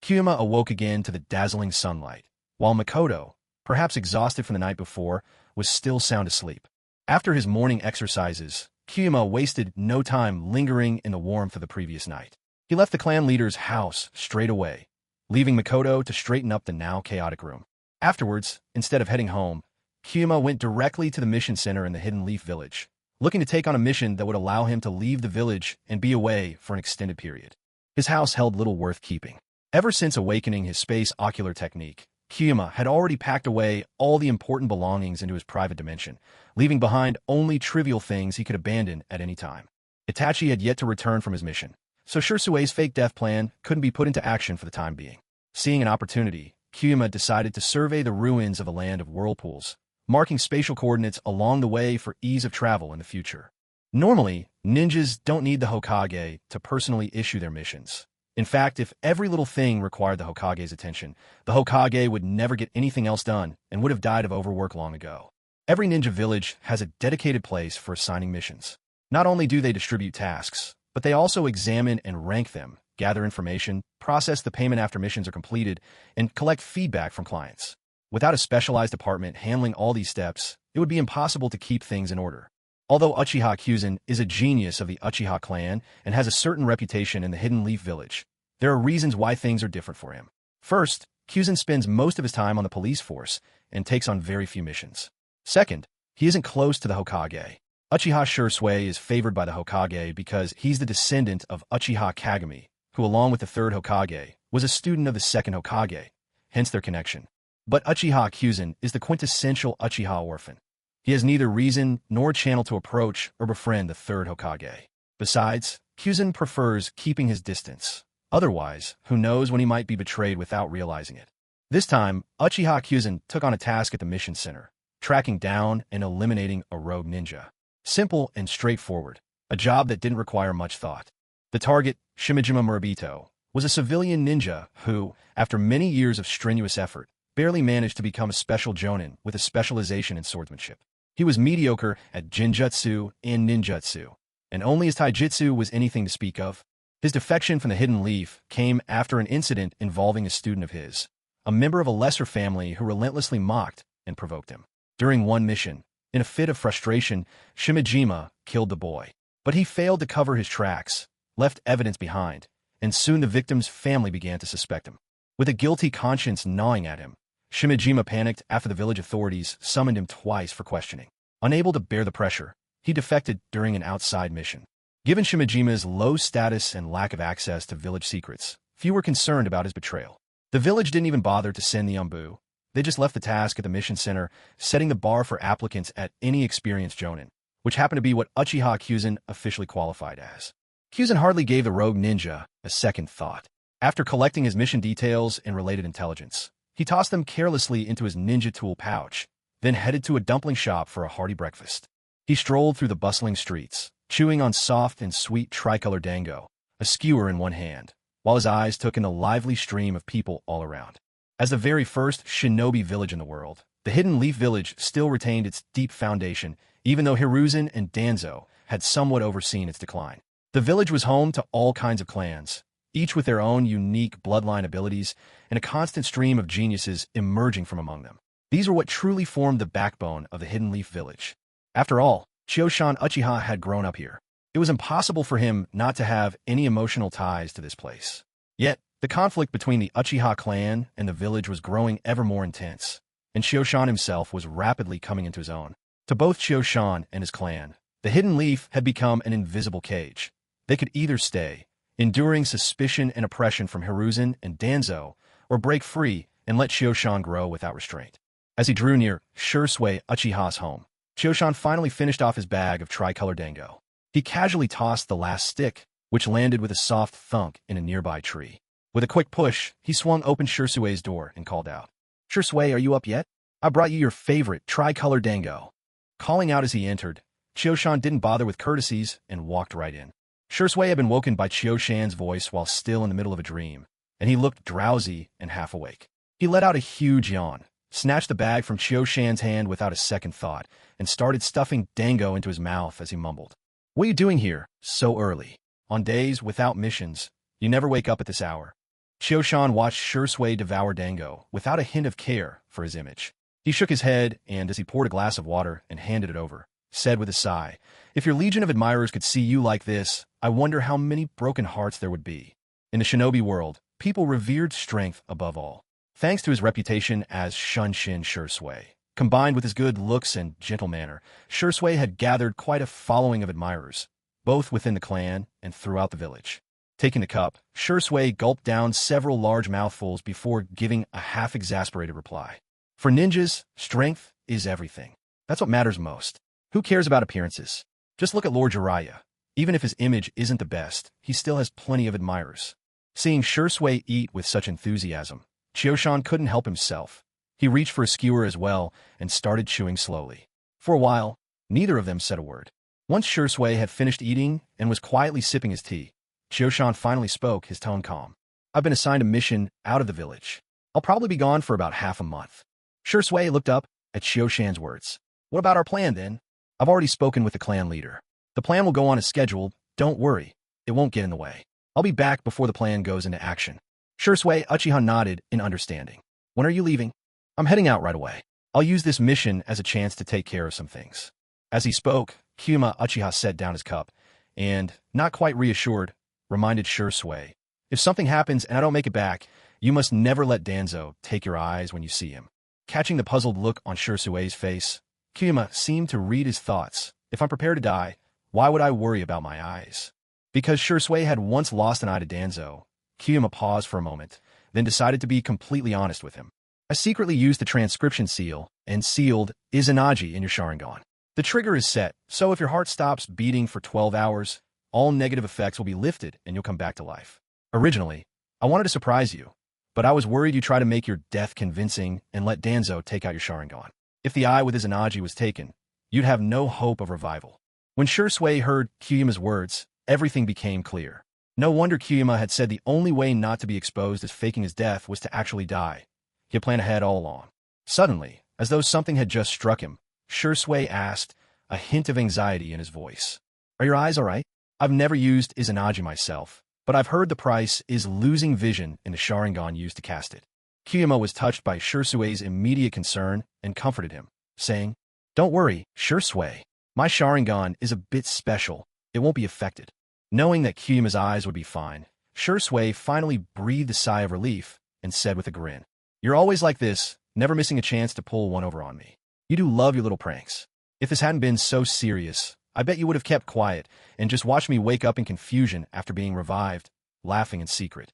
Kyuyama awoke again to the dazzling sunlight, while Mikoto, perhaps exhausted from the night before, was still sound asleep. After his morning exercises, Kyuyama wasted no time lingering in the warmth of the previous night. He left the clan leader's house straight away, leaving Mikoto to straighten up the now chaotic room. Afterwards, instead of heading home, Kyuyama went directly to the mission center in the Hidden Leaf Village, looking to take on a mission that would allow him to leave the village and be away for an extended period. His house held little worth keeping. Ever since awakening his space ocular technique, Kyuyama had already packed away all the important belongings into his private dimension, leaving behind only trivial things he could abandon at any time. Itachi had yet to return from his mission, so Shursue's fake death plan couldn't be put into action for the time being. Seeing an opportunity, Kyuyama decided to survey the ruins of a land of whirlpools, marking spatial coordinates along the way for ease of travel in the future. Normally, ninjas don't need the Hokage to personally issue their missions. In fact, if every little thing required the Hokage's attention, the Hokage would never get anything else done and would have died of overwork long ago. Every ninja village has a dedicated place for assigning missions. Not only do they distribute tasks, but they also examine and rank them, gather information, process the payment after missions are completed, and collect feedback from clients. Without a specialized department handling all these steps, it would be impossible to keep things in order. Although Uchiha Kyuzen is a genius of the Uchiha clan and has a certain reputation in the Hidden Leaf Village, there are reasons why things are different for him. First, Kyuzen spends most of his time on the police force and takes on very few missions. Second, he isn't close to the Hokage. Uchiha Shursui is favored by the Hokage because he's the descendant of Uchiha Kagami, who along with the third Hokage, was a student of the second Hokage, hence their connection. But Uchiha Kyuzen is the quintessential Uchiha orphan. He has neither reason nor channel to approach or befriend the third Hokage. Besides, Kyuzen prefers keeping his distance. Otherwise, who knows when he might be betrayed without realizing it. This time, Uchiha Kyuzen took on a task at the mission center, tracking down and eliminating a rogue ninja. Simple and straightforward, a job that didn't require much thought. The target, Shimijima Murabito, was a civilian ninja who, after many years of strenuous effort, barely managed to become a special jonin with a specialization in swordsmanship. He was mediocre at jinjutsu and ninjutsu, and only his taijutsu was anything to speak of. His defection from the Hidden Leaf came after an incident involving a student of his, a member of a lesser family who relentlessly mocked and provoked him. During one mission, in a fit of frustration, Shimijima killed the boy. But he failed to cover his tracks, left evidence behind, and soon the victim's family began to suspect him. With a guilty conscience gnawing at him, Shimijima panicked after the village authorities summoned him twice for questioning. Unable to bear the pressure, he defected during an outside mission. Given Shimijima's low status and lack of access to village secrets, few were concerned about his betrayal. The village didn't even bother to send the Umbu. They just left the task at the mission center, setting the bar for applicants at any experienced jonin, which happened to be what Uchiha Kyuzen officially qualified as. Kyuzen hardly gave the rogue ninja a second thought. After collecting his mission details and related intelligence, he tossed them carelessly into his ninja tool pouch, then headed to a dumpling shop for a hearty breakfast. He strolled through the bustling streets, chewing on soft and sweet tricolor dango, a skewer in one hand, while his eyes took in the lively stream of people all around. As the very first shinobi village in the world, the Hidden Leaf Village still retained its deep foundation, even though Hiruzen and Danzo had somewhat overseen its decline. The village was home to all kinds of clans, each with their own unique bloodline abilities and a constant stream of geniuses emerging from among them. These were what truly formed the backbone of the Hidden Leaf Village. After all, Chioshan Uchiha had grown up here. It was impossible for him not to have any emotional ties to this place. Yet, the conflict between the Uchiha clan and the village was growing ever more intense, and Chioshan himself was rapidly coming into his own. To both Chioshan and his clan, the Hidden Leaf had become an invisible cage. They could either stay, enduring suspicion and oppression from Hiruzen and Danzo, or break free and let Chioshan grow without restraint. As he drew near Shursui Uchiha's home, Chioshan finally finished off his bag of tricolor dango. He casually tossed the last stick, which landed with a soft thunk in a nearby tree. With a quick push, he swung open Shursui's door and called out, "Shursui, are you up yet? I brought you your favorite tricolor dango." Calling out as he entered, Chioshan didn't bother with courtesies and walked right in. Shursui had been woken by Chioshan's voice while still in the middle of a dream, and he looked drowsy and half awake. He let out a huge yawn, snatched the bag from Chioshan's hand without a second thought, and started stuffing dango into his mouth as he mumbled, "What are you doing here, so early? On days without missions, you never wake up at this hour." Chioshan watched Shursui devour dango without a hint of care for his image. He shook his head and, as he poured a glass of water and handed it over, said with a sigh, "If your legion of admirers could see you like this, I wonder how many broken hearts there would be." In the shinobi world, people revered strength above all. Thanks to his reputation as Shunshin Shursui, combined with his good looks and gentle manner, Shursui had gathered quite a following of admirers, both within the clan and throughout the village. Taking the cup, Shursui gulped down several large mouthfuls before giving a half-exasperated reply. For ninjas, strength is everything. That's what matters most. Who cares about appearances? Just look at Lord Jiraiya. Even if his image isn't the best, he still has plenty of admirers. Seeing Shursui eat with such enthusiasm, Chioshan couldn't help himself. He reached for a skewer as well and started chewing slowly. For a while, neither of them said a word. Once Shursui had finished eating and was quietly sipping his tea, Chioshan finally spoke, his tone calm. "I've been assigned a mission out of the village. I'll probably be gone for about half a month." Shursui looked up at Chioshan's words. "What about our plan, then?" "I've already spoken with the clan leader. The plan will go on as scheduled. Don't worry. It won't get in the way. I'll be back before the plan goes into action." Shursui Uchiha nodded in understanding. "When are you leaving?" "I'm heading out right away. I'll use this mission as a chance to take care of some things." As he spoke, Kyuma Uchiha set down his cup and, not quite reassured, reminded Shursui, "If something happens and I don't make it back, you must never let Danzo take your eyes when you see him." Catching the puzzled look on Shursui's face, Kyuma seemed to read his thoughts. "If I'm prepared to die, why would I worry about my eyes?" Because Shursui had once lost an eye to Danzo, Kyuma paused for a moment, then decided to be completely honest with him. I secretly used the transcription seal and sealed Izanagi in your Sharingan. The trigger is set, so if your heart stops beating for 12 hours, all negative effects will be lifted and you'll come back to life. Originally, I wanted to surprise you, but I was worried you'd try to make your death convincing and let Danzo take out your Sharingan. If the eye with Izanagi was taken, you'd have no hope of revival. When Shursui heard Kyuma's words, everything became clear. No wonder Kyuma had said the only way not to be exposed as faking his death was to actually die. He had planned ahead all along. Suddenly, as though something had just struck him, Shursui asked, a hint of anxiety in his voice. Are your eyes all right? I've never used Izanagi myself, but I've heard the price is losing vision in the Sharingan used to cast it. Kyuma was touched by Shursui's immediate concern and comforted him, saying, Don't worry, Shursui. My Sharingan is a bit special. It won't be affected. Knowing that Kyuma's eyes would be fine, Shursui finally breathed a sigh of relief and said with a grin, You're always like this, never missing a chance to pull one over on me. You do love your little pranks. If this hadn't been so serious, I bet you would have kept quiet and just watched me wake up in confusion after being revived, laughing in secret.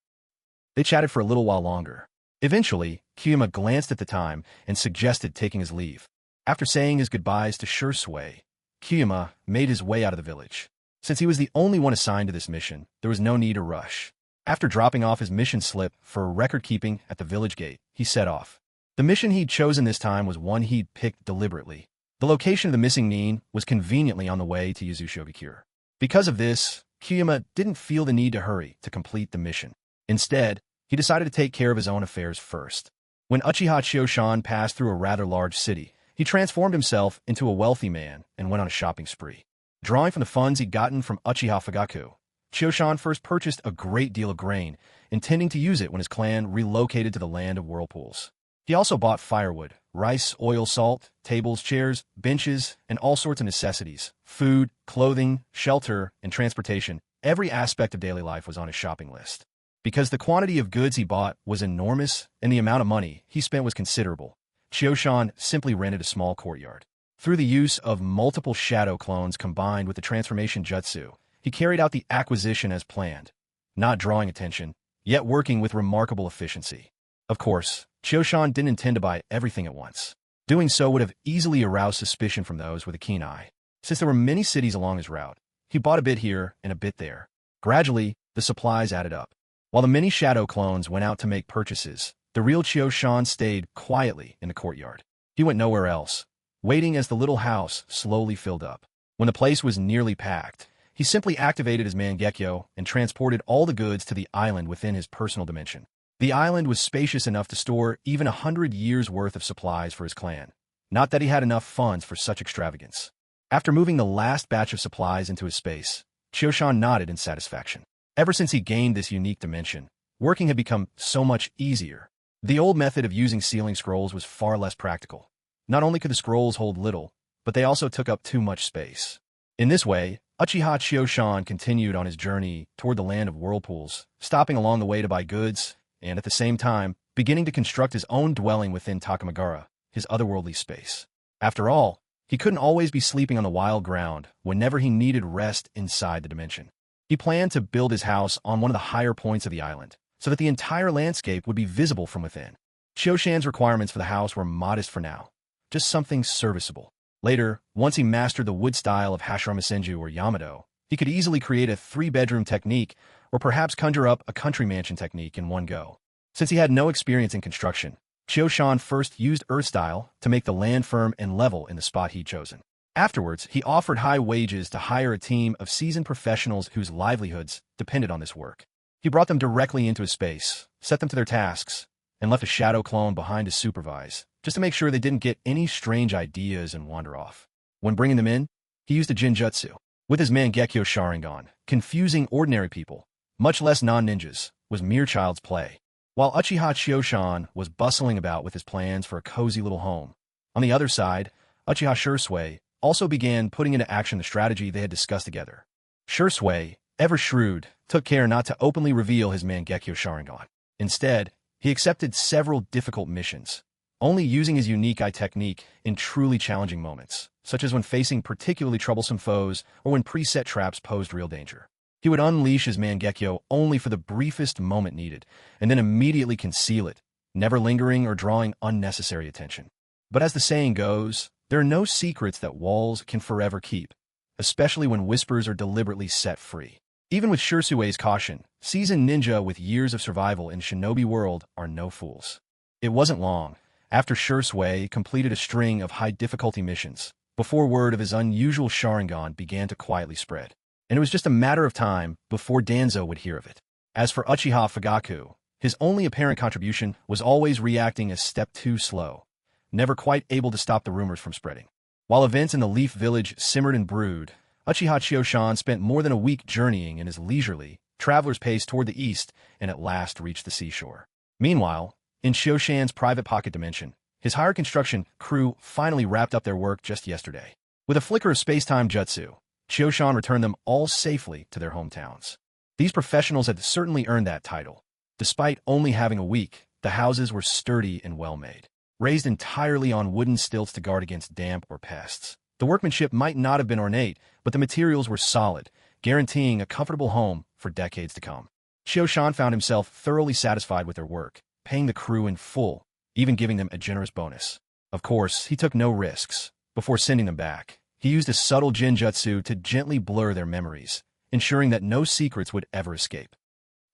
They chatted for a little while longer. Eventually, Kyuma glanced at the time and suggested taking his leave. After saying his goodbyes to Shursui, Kyuma made his way out of the village. Since he was the only one assigned to this mission, there was no need to rush. After dropping off his mission slip for record-keeping at the village gate, he set off. The mission he'd chosen this time was one he'd picked deliberately. The location of the missing Nin was conveniently on the way to Yuzushobi-Cure. Because of this, Kyuma didn't feel the need to hurry to complete the mission. Instead, he decided to take care of his own affairs first. When Uchiha Chioshan passed through a rather large city, he transformed himself into a wealthy man and went on a shopping spree. Drawing from the funds he'd gotten from Uchiha Fugaku, Chioshan first purchased a great deal of grain, intending to use it when his clan relocated to the land of whirlpools. He also bought firewood, rice, oil, salt, tables, chairs, benches, and all sorts of necessities. Food, clothing, shelter, and transportation. Every aspect of daily life was on his shopping list. Because the quantity of goods he bought was enormous and the amount of money he spent was considerable, Chioshan simply rented a small courtyard. Through the use of multiple shadow clones combined with the transformation jutsu, he carried out the acquisition as planned, not drawing attention, yet working with remarkable efficiency. Of course, Chioshan didn't intend to buy everything at once. Doing so would have easily aroused suspicion from those with a keen eye. Since there were many cities along his route, he bought a bit here and a bit there. Gradually, the supplies added up. While the many shadow clones went out to make purchases, the real Chioshan stayed quietly in the courtyard. He went nowhere else, waiting as the little house slowly filled up. When the place was nearly packed, he simply activated his Mangekyo and transported all the goods to the island within his personal dimension. The island was spacious enough to store even 100 years' worth of supplies for his clan. Not that he had enough funds for such extravagance. After moving the last batch of supplies into his space, Chioshan nodded in satisfaction. Ever since he gained this unique dimension, working had become so much easier. The old method of using sealing scrolls was far less practical. Not only could the scrolls hold little, but they also took up too much space. In this way, Uchiha Chioshan continued on his journey toward the land of whirlpools, stopping along the way to buy goods, and at the same time, beginning to construct his own dwelling within Takamagara, his otherworldly space. After all, he couldn't always be sleeping on the wild ground whenever he needed rest inside the dimension. He planned to build his house on one of the higher points of the island, so that the entire landscape would be visible from within. Chioshan's requirements for the house were modest for now, just something serviceable. Later, once he mastered the wood style of Hashirama Senju or Yamato, he could easily create a 3-bedroom technique or perhaps conjure up a country mansion technique in one go. Since he had no experience in construction, Chioshan first used earth style to make the land firm and level in the spot he'd chosen. Afterwards, he offered high wages to hire a team of seasoned professionals whose livelihoods depended on this work. He brought them directly into his space, set them to their tasks, and left a shadow clone behind to supervise, just to make sure they didn't get any strange ideas and wander off. When bringing them in, he used a Jinjutsu. With his Mangekyo Sharingan, confusing ordinary people, much less non-ninjas, was mere child's play. While Uchiha Chioshan was bustling about with his plans for a cozy little home, on the other side, Uchiha Shursui also began putting into action the strategy they had discussed together. Shursui, ever shrewd, took care not to openly reveal his Mangekyo Sharingan. Instead, he accepted several difficult missions, only using his unique eye technique in truly challenging moments, such as when facing particularly troublesome foes or when preset traps posed real danger. He would unleash his Mangekyo only for the briefest moment needed, and then immediately conceal it, never lingering or drawing unnecessary attention. But as the saying goes, there are no secrets that walls can forever keep, especially when whispers are deliberately set free. Even with Shirsue's caution, seasoned ninja with years of survival in Shinobi world are no fools. It wasn't long after Shirsue completed a string of high-difficulty missions before word of his unusual Sharingan began to quietly spread. And it was just a matter of time before Danzo would hear of it. As for Uchiha Fugaku, his only apparent contribution was always reacting a step too slow, never quite able to stop the rumors from spreading. While events in the Leaf Village simmered and brewed, Uchiha Chioshan spent more than a week journeying in his leisurely, traveler's pace toward the east and at last reached the seashore. Meanwhile, in Chioshan's private pocket dimension, his hired construction crew finally wrapped up their work just yesterday. With a flicker of space-time jutsu, Chioshan returned them all safely to their hometowns. These professionals had certainly earned that title. Despite only having a week, the houses were sturdy and well-made, raised entirely on wooden stilts to guard against damp or pests. The workmanship might not have been ornate, but the materials were solid, guaranteeing a comfortable home for decades to come. Chioshan found himself thoroughly satisfied with their work, paying the crew in full, even giving them a generous bonus. Of course, he took no risks. Before sending them back, he used a subtle genjutsu to gently blur their memories, ensuring that no secrets would ever escape.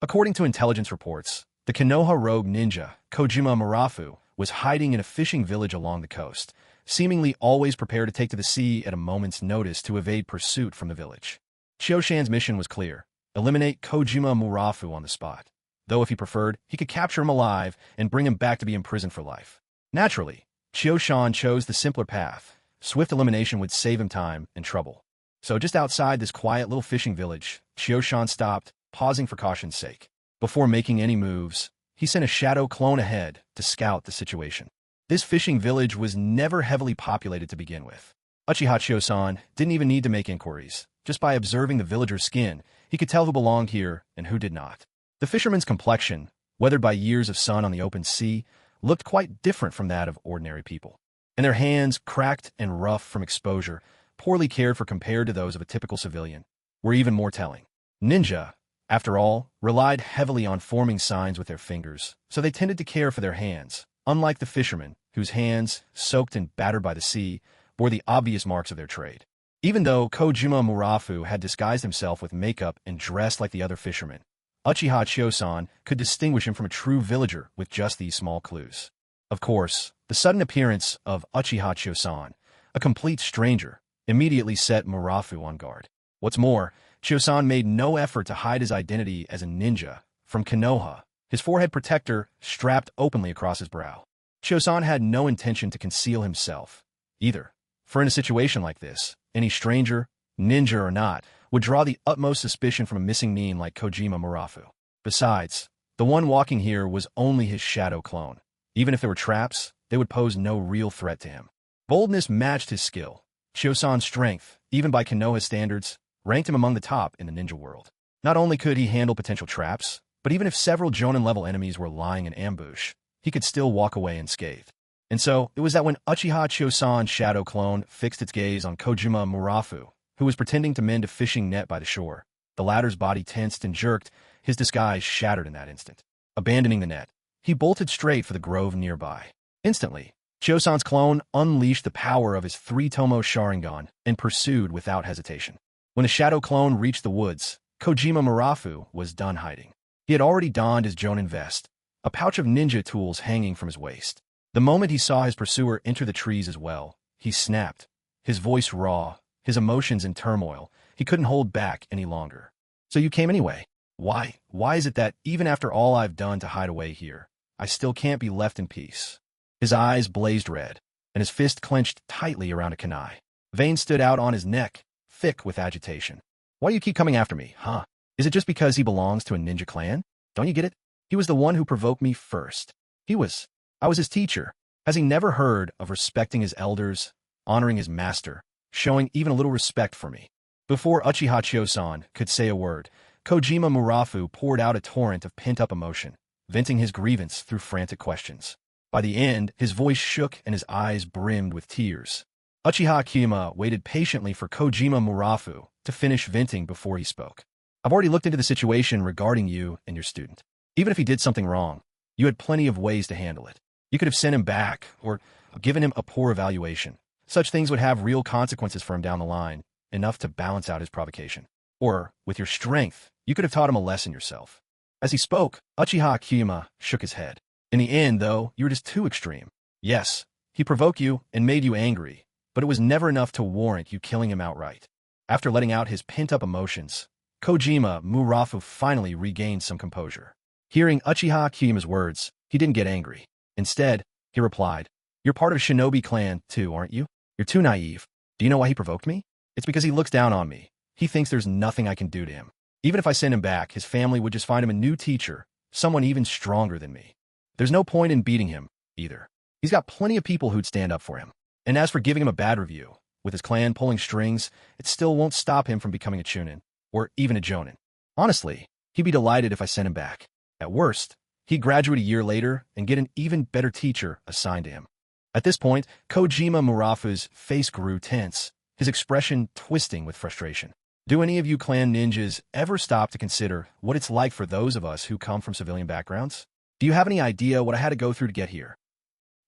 According to intelligence reports, the Konoha rogue ninja, Kojima Murafu, was hiding in a fishing village along the coast, seemingly always prepared to take to the sea at a moment's notice to evade pursuit from the village. Chioshan's mission was clear: eliminate Kojima Murafu on the spot. Though if he preferred, he could capture him alive and bring him back to be imprisoned for life. Naturally, Chioshan chose the simpler path. Swift elimination would save him time and trouble. So just outside this quiet little fishing village, Chioshan stopped, pausing for caution's sake. Before making any moves, he sent a shadow clone ahead to scout the situation. This fishing village was never heavily populated to begin with. Uchiha Chioshan didn't even need to make inquiries. Just by observing the villager's skin, he could tell who belonged here and who did not. The fisherman's complexion, weathered by years of sun on the open sea, looked quite different from that of ordinary people. And their hands, cracked and rough from exposure, poorly cared for compared to those of a typical civilian, were even more telling. Ninja, after all, relied heavily on forming signs with their fingers, so they tended to care for their hands, unlike the fishermen, whose hands, soaked and battered by the sea, bore the obvious marks of their trade. Even though Kojima Murafu had disguised himself with makeup and dressed like the other fishermen, Uchiha Chioshan could distinguish him from a true villager with just these small clues. Of course, the sudden appearance of Uchiha Chioshan, a complete stranger, immediately set Murafu on guard. What's more, Chioshan made no effort to hide his identity as a ninja from Konoha, his forehead protector strapped openly across his brow. Chioshan had no intention to conceal himself, either, for in a situation like this, any stranger, ninja or not, would draw the utmost suspicion from a missing nin like Kojima Murafu. Besides, the one walking here was only his shadow clone. Even if there were traps, they would pose no real threat to him. Boldness matched his skill. Chioshan's strength, even by Konoha standards, ranked him among the top in the ninja world. Not only could he handle potential traps, but even if several Jonin-level enemies were lying in ambush, he could still walk away unscathed. And so, it was that when Uchiha Chioshan's shadow clone fixed its gaze on Kojima Murafu, who was pretending to mend a fishing net by the shore, the latter's body tensed and jerked, his disguise shattered in that instant. Abandoning the net, he bolted straight for the grove nearby. Instantly, Chioshan's clone unleashed the power of his three-tomo Sharingan and pursued without hesitation. When the shadow clone reached the woods, Kojima Murafu was done hiding. He had already donned his Jonin vest, a pouch of ninja tools hanging from his waist. The moment he saw his pursuer enter the trees as well, he snapped, his voice raw, his emotions in turmoil. He couldn't hold back any longer. So you came anyway? Why? Why is it that, even after all I've done to hide away here, I still can't be left in peace? His eyes blazed red, and his fist clenched tightly around a kunai. Veins stood out on his neck, thick with agitation. Why do you keep coming after me, huh? Is it just because he belongs to a ninja clan? Don't you get it? He was the one who provoked me first. I was his teacher. Has he never heard of respecting his elders, honoring his master, showing even a little respect for me? Before Uchiha Chioshan could say a word, Kojima Murafu poured out a torrent of pent-up emotion, venting his grievance through frantic questions. By the end, his voice shook and his eyes brimmed with tears. Uchiha Kiyama waited patiently for Kojima Murafu to finish venting before he spoke. I've already looked into the situation regarding you and your student. Even if he did something wrong, you had plenty of ways to handle it. You could have sent him back or given him a poor evaluation. Such things would have real consequences for him down the line, enough to balance out his provocation. Or, with your strength, you could have taught him a lesson yourself. As he spoke, Uchiha Kyuma shook his head. In the end, though, you were just too extreme. Yes, he provoked you and made you angry, but it was never enough to warrant you killing him outright. After letting out his pent-up emotions, Kojima Murafu finally regained some composure. Hearing Uchiha Kyuma's words, he didn't get angry. Instead, he replied, "You're part of Shinobi clan, too, aren't you? You're too naive. Do you know why he provoked me? It's because he looks down on me. He thinks there's nothing I can do to him. Even if I send him back, his family would just find him a new teacher, someone even stronger than me. There's no point in beating him, either. He's got plenty of people who'd stand up for him. And as for giving him a bad review, with his clan pulling strings, it still won't stop him from becoming a chunin, or even a jonin. Honestly, he'd be delighted if I sent him back. At worst, he'd graduate a year later and get an even better teacher assigned to him." At this point, Kojima Murafu's face grew tense, his expression twisting with frustration. Do any of you clan ninjas ever stop to consider what it's like for those of us who come from civilian backgrounds? Do you have any idea what I had to go through to get here?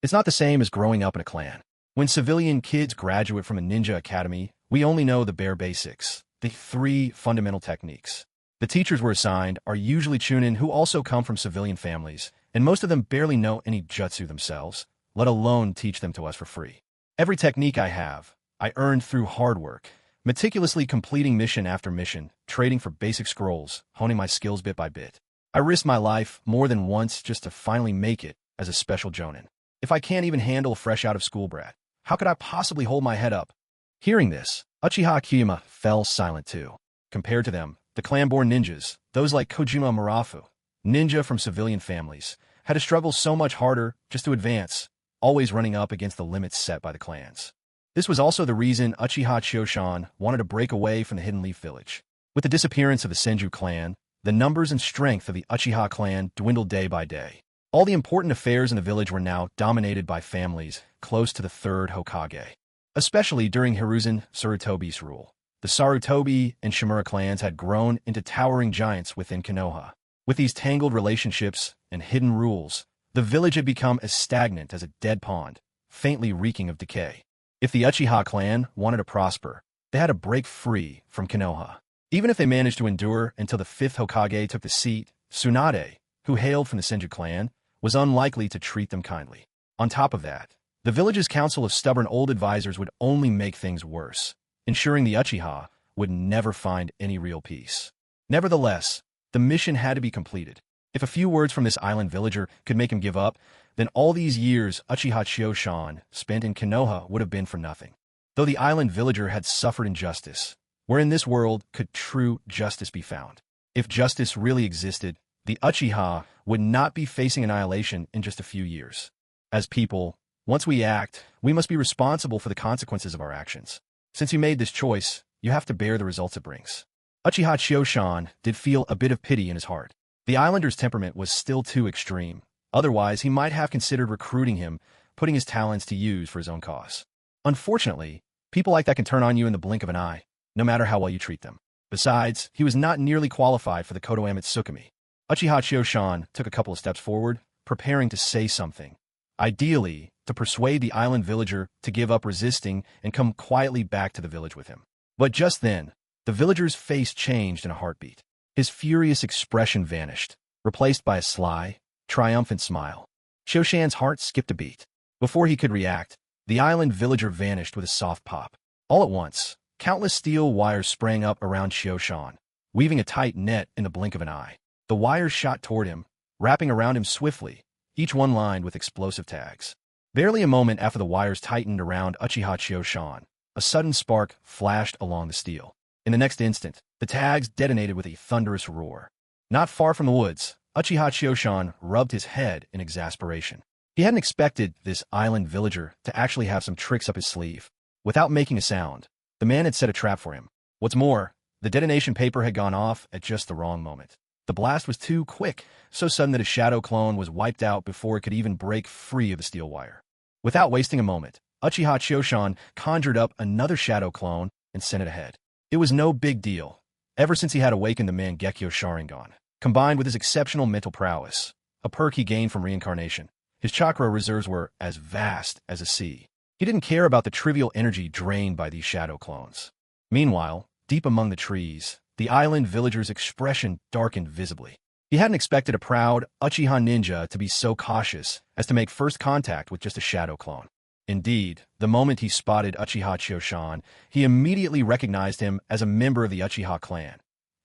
It's not the same as growing up in a clan. When civilian kids graduate from a ninja academy, we only know the bare basics, the 3 fundamental techniques. The teachers we're assigned are usually chunin who also come from civilian families, and most of them barely know any jutsu themselves, let alone teach them to us for free. Every technique I have, I earned through hard work, meticulously completing mission after mission, trading for basic scrolls, honing my skills bit by bit. I risked my life more than once just to finally make it as a special jonin. If I can't even handle a fresh out-of-school brat, how could I possibly hold my head up? Hearing this, Uchiha Kyuma fell silent too. Compared to them, the clan-born ninjas, those like Kojima Murafu, ninja from civilian families, had to struggle so much harder just to advance, always running up against the limits set by the clans. This was also the reason Uchiha Choshan wanted to break away from the Hidden Leaf Village. With the disappearance of the Senju clan, the numbers and strength of the Uchiha clan dwindled day by day. All the important affairs in the village were now dominated by families close to the 3rd Hokage. Especially during Hiruzen Sarutobi's rule, the Sarutobi and Shimura clans had grown into towering giants within Konoha. With these tangled relationships and hidden rules, the village had become as stagnant as a dead pond, faintly reeking of decay. If the Uchiha clan wanted to prosper, they had to break free from Konoha. Even if they managed to endure until the 5th Hokage took the seat, Tsunade, who hailed from the Senju clan, was unlikely to treat them kindly. On top of that, the village's council of stubborn old advisors would only make things worse, ensuring the Uchiha would never find any real peace. Nevertheless, the mission had to be completed. If a few words from this island villager could make him give up, then all these years Uchiha Choshan spent in Konoha would have been for nothing. Though the island villager had suffered injustice, where in this world could true justice be found? If justice really existed, the Uchiha would not be facing annihilation in just a few years. As people, once we act, we must be responsible for the consequences of our actions. Since you made this choice, you have to bear the results it brings. Uchiha Choshan did feel a bit of pity in his heart. The islander's temperament was still too extreme. Otherwise, he might have considered recruiting him, putting his talents to use for his own cause. Unfortunately, people like that can turn on you in the blink of an eye, no matter how well you treat them. Besides, he was not nearly qualified for the Kodoame Tsukumi. Uchiha Choshan took a couple of steps forward, preparing to say something. Ideally, to persuade the island villager to give up resisting and come quietly back to the village with him. But just then, the villager's face changed in a heartbeat. His furious expression vanished, replaced by a sly, triumphant smile. Choshan's heart skipped a beat. Before he could react, the island villager vanished with a soft pop. All at once, countless steel wires sprang up around Choshan, weaving a tight net in the blink of an eye. The wires shot toward him, wrapping around him swiftly, each one lined with explosive tags. Barely a moment after the wires tightened around Uchiha Choshan, a sudden spark flashed along the steel. In the next instant, the tags detonated with a thunderous roar. Not far from the woods, Uchiha Choshan rubbed his head in exasperation. He hadn't expected this island villager to actually have some tricks up his sleeve. Without making a sound, the man had set a trap for him. What's more, the detonation paper had gone off at just the wrong moment. The blast was too quick, so sudden that his shadow clone was wiped out before it could even break free of the steel wire. Without wasting a moment, Uchiha Choshan conjured up another shadow clone and sent it ahead. It was no big deal. ever since he had awakened the Mangekyo Sharingan. Combined with his exceptional mental prowess, a perk he gained from reincarnation, his chakra reserves were as vast as a sea. He didn't care about the trivial energy drained by these shadow clones. Meanwhile, deep among the trees, the island villager's expression darkened visibly. He hadn't expected a proud Uchiha ninja to be so cautious as to make first contact with just a shadow clone. Indeed, the moment he spotted Uchiha Chiyoshan, he immediately recognized him as a member of the Uchiha clan.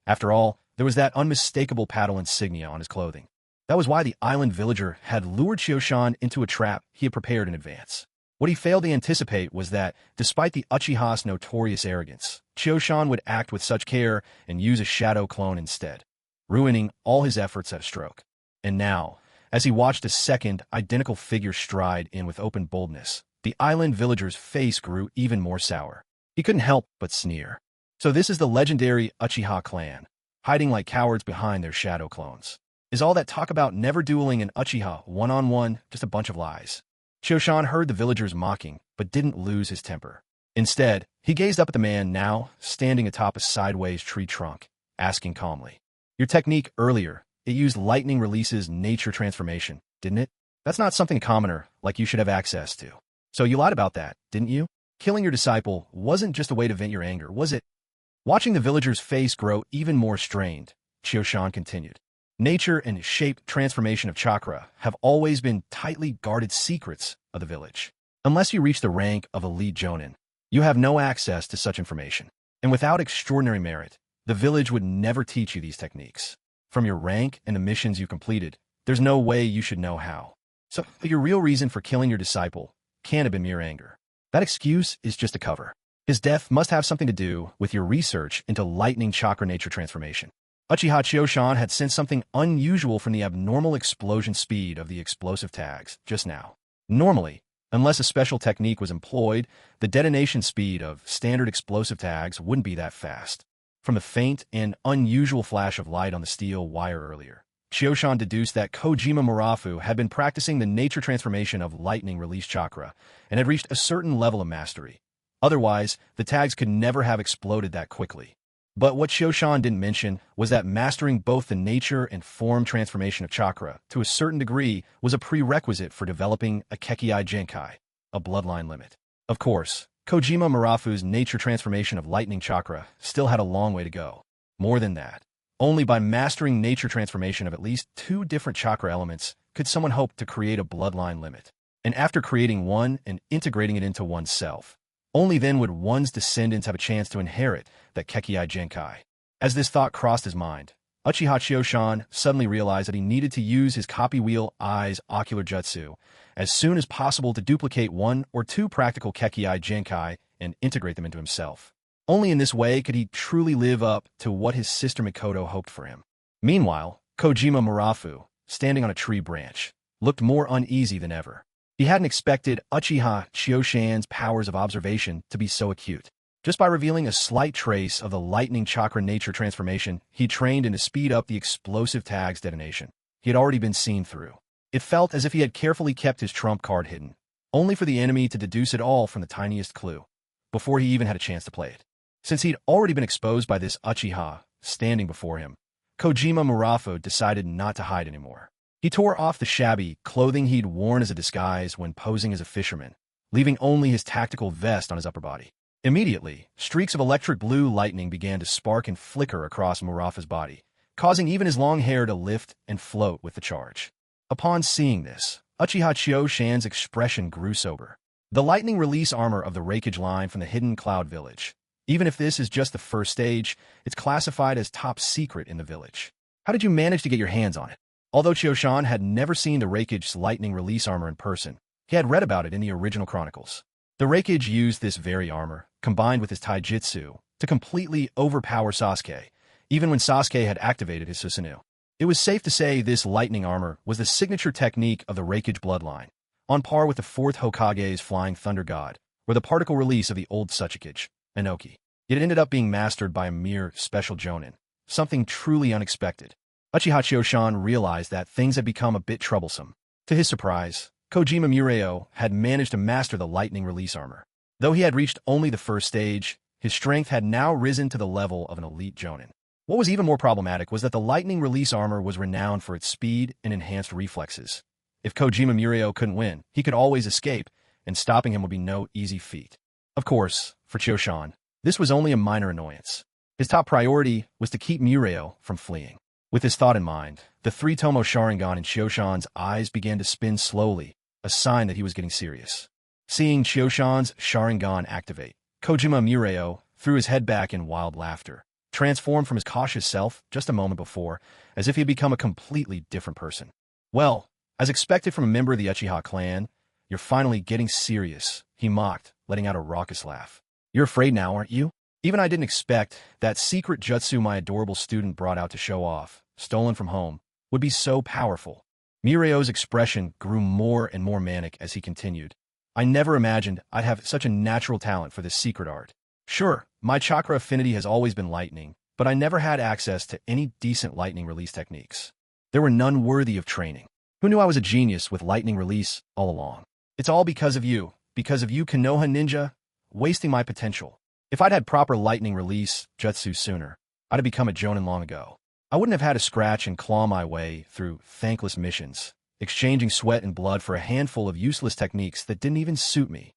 After all, there was that unmistakable paddle insignia on his clothing. That was why the island villager had lured Chiyoshan into a trap he had prepared in advance. What he failed to anticipate was that, despite the Uchiha's notorious arrogance, Chiyoshan would act with such care and use a shadow clone instead, ruining all his efforts at a stroke. And now, as he watched a second identical figure stride in with open boldness, the island villager's face grew even more sour. He couldn't help but sneer. So this is the legendary Uchiha clan, hiding like cowards behind their shadow clones. Is all that talk about never dueling an Uchiha one-on-one just a bunch of lies? Chiyoshan heard the villagers mocking, but didn't lose his temper. Instead, he gazed up at the man now standing atop a sideways tree trunk, asking calmly, "Your technique earlier, it used lightning releases nature transformation, didn't it? That's not something a commoner like you should have access to. So you lied about that, didn't you? Killing your disciple wasn't just a way to vent your anger, was it?" Watching the villager's face grow even more strained, Chiyoshan continued. Nature and shape transformation of chakra have always been tightly guarded secrets of the village. Unless you reach the rank of elite jonin, you have no access to such information. And without extraordinary merit, the village would never teach you these techniques. From your rank and the missions you completed, there's no way you should know how. So your real reason for killing your disciple can't have been mere anger. That excuse is just a cover. His death must have something to do with your research into lightning chakra nature transformation. Uchiha Chiyoshan had sensed something unusual from the abnormal explosion speed of the explosive tags just now. Normally, unless a special technique was employed, the detonation speed of standard explosive tags wouldn't be that fast. From the faint and unusual flash of light on the steel wire earlier, Chiyoshan deduced that Kojima Murafu had been practicing the nature transformation of lightning release chakra and had reached a certain level of mastery. Otherwise, the tags could never have exploded that quickly. But what Chiyoshan didn't mention was that mastering both the nature and form transformation of chakra to a certain degree was a prerequisite for developing a Kekkai Genkai, a bloodline limit. Of course, Kojima Murafu's nature transformation of lightning chakra still had a long way to go. More than that, only by mastering nature transformation of at least 2 different chakra elements could someone hope to create a bloodline limit. And after creating one and integrating it into oneself, only then would one's descendants have a chance to inherit that Kekkai Genkai. As this thought crossed his mind, Uchiha Chiyoshan suddenly realized that he needed to use his copy wheel eye's ocular jutsu as soon as possible to duplicate 1 or 2 practical Kekkai Genkai and integrate them into himself. Only in this way could he truly live up to what his sister Mikoto hoped for him. Meanwhile, Kojima Murafu, standing on a tree branch, looked more uneasy than ever. He hadn't expected Uchiha Chiyoshan's powers of observation to be so acute. Just by revealing a slight trace of the lightning chakra nature transformation, he trained in to speed up the explosive tag's detonation. He had already been seen through. It felt as if he had carefully kept his trump card hidden, only for the enemy to deduce it all from the tiniest clue, before he even had a chance to play it. Since he'd already been exposed by this Uchiha standing before him, Kojima Murafu decided not to hide anymore. He tore off the shabby clothing he'd worn as a disguise when posing as a fisherman, leaving only his tactical vest on his upper body. Immediately, streaks of electric blue lightning began to spark and flicker across Murafu's body, causing even his long hair to lift and float with the charge. Upon seeing this, Uchiha Chiyoshan's expression grew sober. The lightning release armor of the Raikage line from the hidden Cloud Village. Even if this is just the first stage, it's classified as top secret in the village. How did you manage to get your hands on it? Although Chiyoshan had never seen the Raikage's lightning release armor in person, he had read about it in the original chronicles. The Raikage used this very armor, combined with his taijutsu, to completely overpower Sasuke, even when Sasuke had activated his Susanoo. It was safe to say this lightning armor was the signature technique of the Raikage bloodline, on par with the 4th Hokage's Flying Thunder God, or the particle release of the old Tsuchikage, Inoki. It ended up being mastered by a mere special jonin, something truly unexpected. Uchiha Chiyoshan realized that things had become a bit troublesome. To his surprise, Kojima Mureo had managed to master the lightning release armor. Though he had reached only the first stage, his strength had now risen to the level of an elite jonin. What was even more problematic was that the lightning release armor was renowned for its speed and enhanced reflexes. If Kojima Mureo couldn't win, he could always escape, and stopping him would be no easy feat. Of course, for Chioshan, this was only a minor annoyance. His top priority was to keep Mureo from fleeing. With this thought in mind, the three-tomo Sharingan in Chioshan's eyes began to spin slowly, a sign that he was getting serious. Seeing Chioshan's Sharingan activate, Kojima Mureo threw his head back in wild laughter, transformed from his cautious self just a moment before, as if he had become a completely different person. Well, as expected from a member of the Uchiha clan, you're finally getting serious, he mocked, letting out a raucous laugh. You're afraid now, aren't you? Even I didn't expect that secret jutsu my adorable student brought out to show off, stolen from home, would be so powerful. Mureo's expression grew more and more manic as he continued. I never imagined I'd have such a natural talent for this secret art. Sure, my chakra affinity has always been lightning, but I never had access to any decent lightning release techniques. There were none worthy of training. Who knew I was a genius with lightning release all along? It's all because of you, Konoha Ninja, wasting my potential. If I'd had proper lightning release jutsu sooner, I'd have become a jonin long ago. I wouldn't have had to scratch and claw my way through thankless missions, exchanging sweat and blood for a handful of useless techniques that didn't even suit me.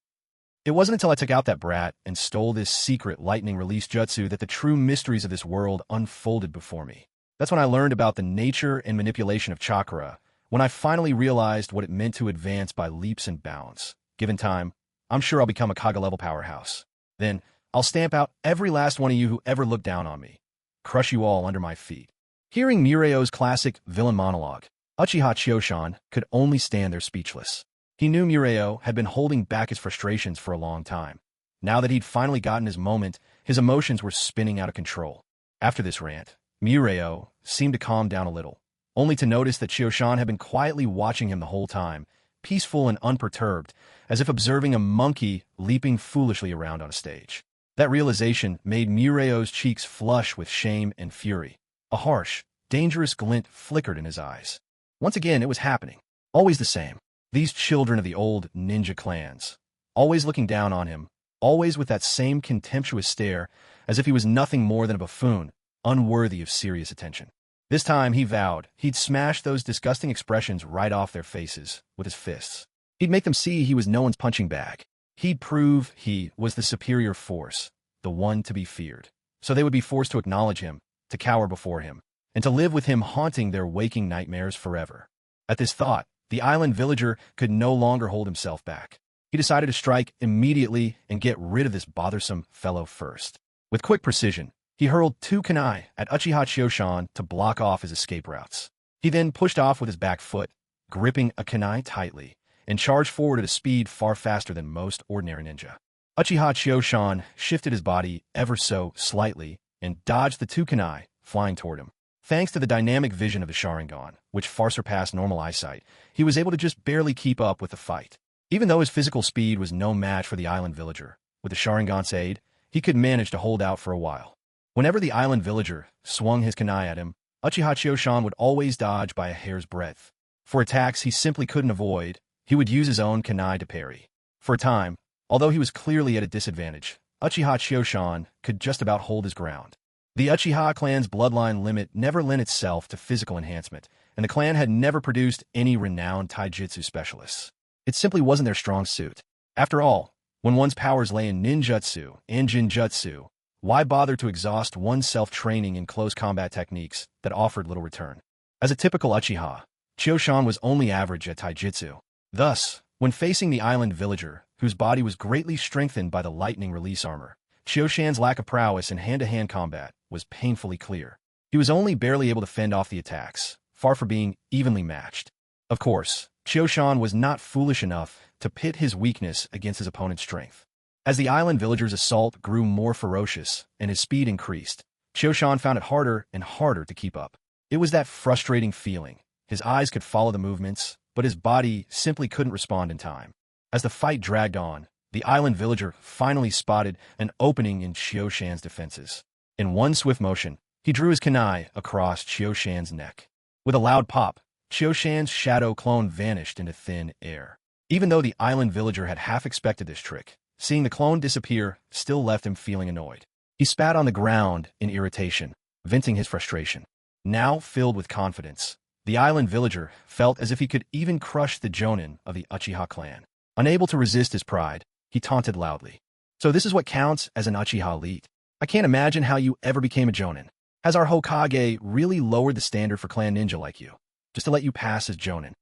It wasn't until I took out that brat and stole this secret lightning release jutsu that the true mysteries of this world unfolded before me. That's when I learned about the nature and manipulation of chakra, when I finally realized what it meant to advance by leaps and bounds. Given time, I'm sure I'll become a Kaga-level powerhouse. Then, I'll stamp out every last one of you who ever looked down on me. Crush you all under my feet. Hearing Mureo's classic villain monologue, Uchiha Chioshan could only stand there speechless. He knew Mureo had been holding back his frustrations for a long time. Now that he'd finally gotten his moment, his emotions were spinning out of control. After this rant, Mureo seemed to calm down a little, only to notice that Chioshan had been quietly watching him the whole time, peaceful and unperturbed, as if observing a monkey leaping foolishly around on a stage. That realization made Mureo's cheeks flush with shame and fury. A harsh, dangerous glint flickered in his eyes. Once again, it was happening. Always the same. These children of the old ninja clans. Always looking down on him. Always with that same contemptuous stare, as if he was nothing more than a buffoon, unworthy of serious attention. This time, he vowed, he'd smash those disgusting expressions right off their faces with his fists. He'd make them see he was no one's punching bag. He'd prove he was the superior force, the one to be feared. So they would be forced to acknowledge him, to cower before him, and to live with him haunting their waking nightmares forever. At this thought, the island villager could no longer hold himself back. He decided to strike immediately and get rid of this bothersome fellow first. With quick precision, he hurled 2 kunai at Uchiha Chioshan to block off his escape routes. He then pushed off with his back foot, gripping a kunai tightly, and charged forward at a speed far faster than most ordinary ninja. Uchiha Chioshan shifted his body ever so slightly and dodged the 2 kunai flying toward him. Thanks to the dynamic vision of his Sharingan, which far surpassed normal eyesight, he was able to just barely keep up with the fight. Even though his physical speed was no match for the island villager, with the Sharingan's aid, he could manage to hold out for a while. Whenever the island villager swung his kunai at him, Uchiha Chioshan would always dodge by a hair's breadth. For attacks he simply couldn't avoid, he would use his own kunai to parry. For a time, although he was clearly at a disadvantage, Uchiha Chioshan could just about hold his ground. The Uchiha clan's bloodline limit never lent itself to physical enhancement, and the clan had never produced any renowned taijutsu specialists. It simply wasn't their strong suit. After all, when one's powers lay in ninjutsu and jinjutsu, why bother to exhaust one's self-training in close combat techniques that offered little return? As a typical Uchiha, Chioshan was only average at taijutsu. Thus, when facing the island villager, whose body was greatly strengthened by the lightning release armor, Chioshan's lack of prowess in hand-to-hand combat was painfully clear. He was only barely able to fend off the attacks, far from being evenly matched. Of course, Chioshan was not foolish enough to pit his weakness against his opponent's strength. As the island villager's assault grew more ferocious and his speed increased, Chioshan found it harder and harder to keep up. It was that frustrating feeling. His eyes could follow the movements, but his body simply couldn't respond in time. As the fight dragged on, the island villager finally spotted an opening in Chioshan's defenses. In one swift motion, he drew his kunai across Chioshan's neck. With a loud pop, Chioshan's shadow clone vanished into thin air. Even though the island villager had half expected this trick, seeing the clone disappear still left him feeling annoyed. He spat on the ground in irritation. venting his frustration. Now filled with confidence, the island villager felt as if he could even crush the jonin of the Uchiha clan. Unable to resist his pride, he taunted loudly. So this is what counts as an Uchiha elite? I can't imagine how you ever became a jonin. Has our Hokage really lowered the standard for clan ninja like you, just to let you pass as jonin?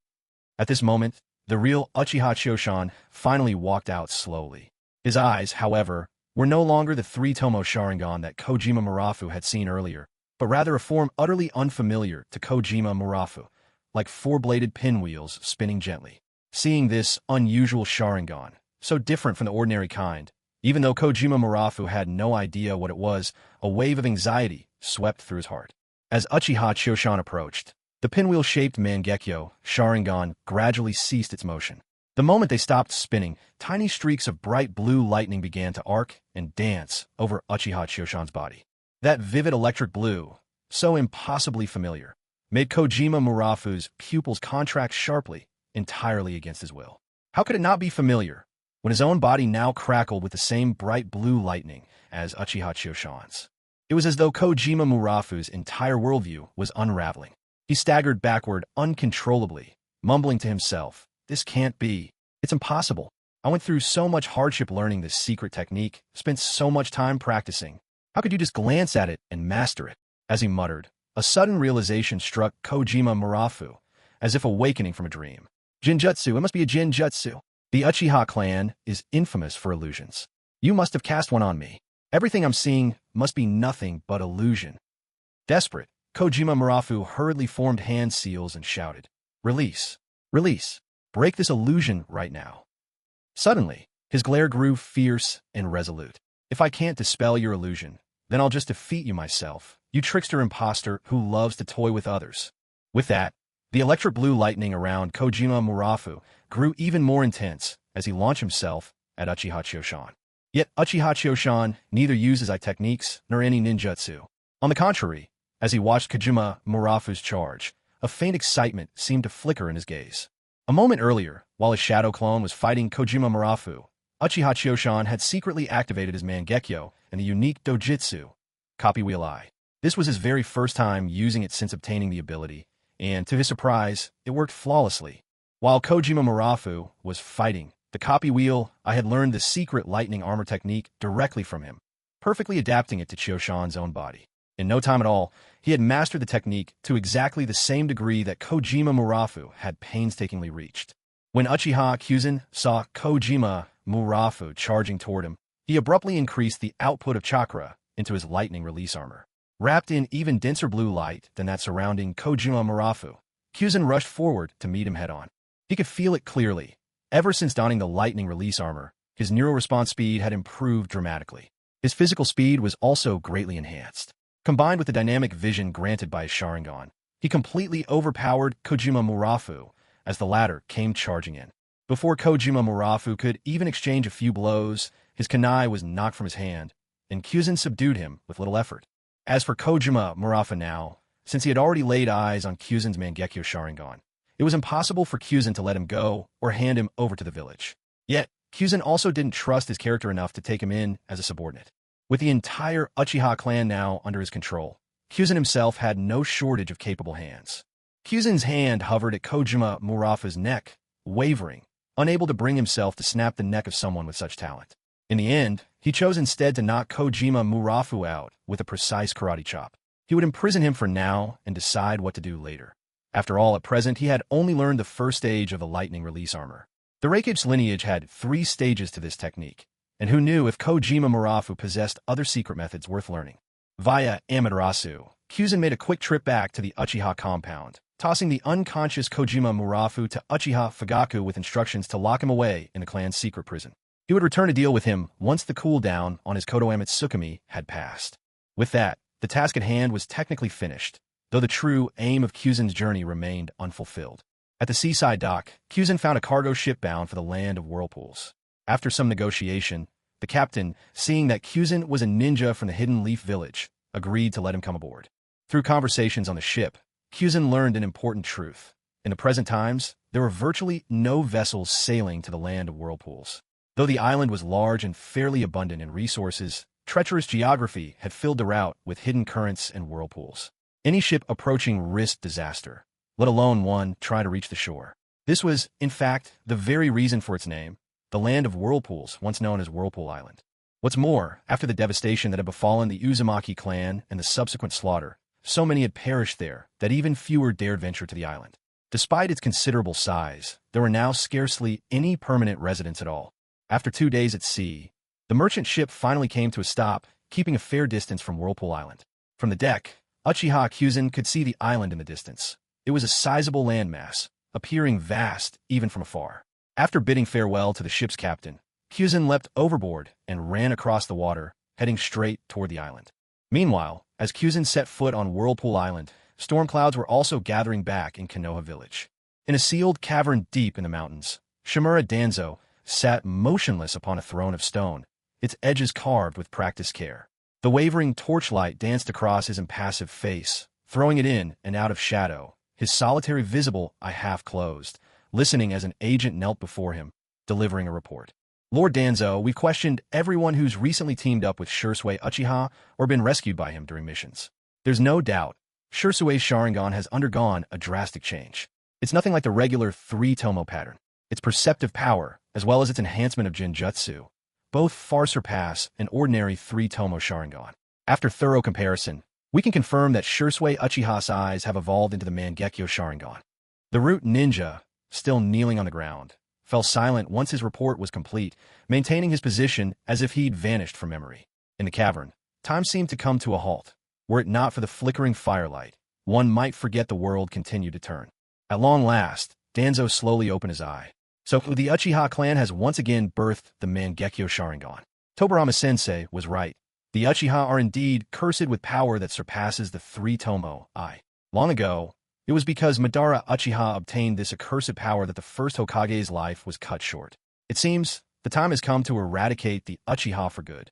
At this moment, the real Uchiha Choshan finally walked out slowly. His eyes, however, were no longer the three-tomo Sharingan that Kojima Murafu had seen earlier, but rather a form utterly unfamiliar to Kojima Murafu, like four-bladed pinwheels spinning gently. Seeing this unusual Sharingan, so different from the ordinary kind, even though Kojima Murafu had no idea what it was, a wave of anxiety swept through his heart. As Uchiha Choshan approached, the pinwheel-shaped Mangekyo Sharingan gradually ceased its motion. The moment they stopped spinning, tiny streaks of bright blue lightning began to arc and dance over Uchiha Choshan's body. That vivid electric blue, so impossibly familiar, made Kojima Murafu's pupils contract sharply, entirely against his will. How could it not be familiar, when his own body now crackled with the same bright blue lightning as Uchiha Choshan's? It was as though Kojima Murafu's entire worldview was unraveling. He staggered backward uncontrollably, mumbling to himself, "This can't be. It's impossible. I went through so much hardship learning this secret technique, spent so much time practicing. How could you just glance at it and master it?" As he muttered, a sudden realization struck Kojima Murafu, as if awakening from a dream. Jinjutsu, it must be a Jinjutsu. The Uchiha clan is infamous for illusions. You must have cast one on me. Everything I'm seeing must be nothing but illusion. Desperate, Kojima Murafu hurriedly formed hand seals and shouted, "Release! Release! Break this illusion right now." Suddenly, his glare grew fierce and resolute. "If I can't dispel your illusion, then I'll just defeat you myself, you trickster imposter who loves to toy with others." With that, the electric blue lightning around Kojima Murafu grew even more intense as he launched himself at Uchiha Choshan. Yet Uchiha Choshan neither used Izai techniques nor any ninjutsu. On the contrary, as he watched Kojima Murafu's charge, a faint excitement seemed to flicker in his gaze. A moment earlier, while his shadow clone was fighting Kojima Murafu, Uchiha Choshan had secretly activated his Mangekyo and the unique doujitsu, Copy Wheel Eye. This was his very first time using it since obtaining the ability, and to his surprise, it worked flawlessly. While Kojima Murafu was fighting the Copy Wheel, I had learned the secret lightning armor technique directly from him, perfectly adapting it to Choshan's own body. In no time at all, he had mastered the technique to exactly the same degree that Kojima Murafu had painstakingly reached. When Uchiha Kyuzen saw Kojima Murafu charging toward him, he abruptly increased the output of chakra into his lightning release armor. Wrapped in even denser blue light than that surrounding Kojima Murafu, Kyuzen rushed forward to meet him head-on. He could feel it clearly. Ever since donning the lightning release armor, his neural response speed had improved dramatically. His physical speed was also greatly enhanced. Combined with the dynamic vision granted by his Sharingan, he completely overpowered Kojima Murafu as the latter came charging in. Before Kojima Murafu could even exchange a few blows, his kunai was knocked from his hand, and Kyuzen subdued him with little effort. As for Kojima Murafu now, since he had already laid eyes on Kyuzen's Mangekyo Sharingan, it was impossible for Kyuzen to let him go or hand him over to the village. Yet, Kyuzen also didn't trust his character enough to take him in as a subordinate. With the entire Uchiha clan now under his control, Kyuzen himself had no shortage of capable hands. Kyuzen's hand hovered at Kojima Murafu's neck, wavering, unable to bring himself to snap the neck of someone with such talent. In the end, he chose instead to knock Kojima Murafu out with a precise karate chop. He would imprison him for now and decide what to do later. After all, at present, he had only learned the first stage of the lightning release armor. The Reikage lineage had 3 stages to this technique, and who knew if Kojima Murafu possessed other secret methods worth learning. Via Amaterasu, Kyuzen made a quick trip back to the Uchiha compound, tossing the unconscious Kojima Murafu to Uchiha Fugaku with instructions to lock him away in the clan's secret prison. He would return to deal with him once the cooldown on his Kodoame Tsukumi had passed. With that, the task at hand was technically finished, though the true aim of Kyuzen's journey remained unfulfilled. At the seaside dock, Kyuzen found a cargo ship bound for the land of whirlpools. After some negotiation, the captain, seeing that Kyuzen was a ninja from the Hidden Leaf Village, agreed to let him come aboard. Through conversations on the ship, Kyuzen learned an important truth. In the present times, there were virtually no vessels sailing to the land of whirlpools. Though the island was large and fairly abundant in resources, Treacherous geography had filled the route with hidden currents and whirlpools. Any ship approaching risked disaster, let alone one trying to reach the shore. This was, in fact, the very reason for its name, the land of whirlpools, once known as Whirlpool Island. What's more, after the devastation that had befallen the Uzumaki clan and the subsequent slaughter, so many had perished there that even fewer dared venture to the island. Despite its considerable size, there were now scarcely any permanent residents at all. After 2 days at sea, the merchant ship finally came to a stop, keeping a fair distance from Whirlpool Island. From the deck, Uchiha Kyuzen could see the island in the distance. It was a sizable landmass, appearing vast even from afar. After bidding farewell to the ship's captain, Kyuzen leapt overboard and ran across the water, heading straight toward the island. Meanwhile, as Kyuzen set foot on Whirlpool Island, storm clouds were also gathering back in Konoha village. In a sealed cavern deep in the mountains, Shimura Danzo sat motionless upon a throne of stone, its edges carved with practiced care. The wavering torchlight danced across his impassive face, throwing it in and out of shadow, his solitary visible eye half closed, listening as an agent knelt before him, delivering a report. Lord Danzo, we've questioned everyone who's recently teamed up with Shursui Uchiha or been rescued by him during missions. There's no doubt, Shursui's Sharingan has undergone a drastic change. It's nothing like the regular 3-tomo pattern. Its perceptive power, as well as its enhancement of Genjutsu, both far surpass an ordinary 3-tomo Sharingan. After thorough comparison, we can confirm that Shursui Uchiha's eyes have evolved into the Mangekyo Sharingan. The root ninja, still kneeling on the ground, fell silent once his report was complete, maintaining his position as if he'd vanished from memory. In the cavern, time seemed to come to a halt. Were it not for the flickering firelight, one might forget the world continued to turn. At long last, Danzo slowly opened his eye. So the Uchiha clan has once again birthed the Mangekyo Sharingan. Tobirama-sensei was right. The Uchiha are indeed cursed with power that surpasses the 3-tomo eye. Long ago, it was because Madara Uchiha obtained this accursed power that the first Hokage's life was cut short. It seems the time has come to eradicate the Uchiha for good.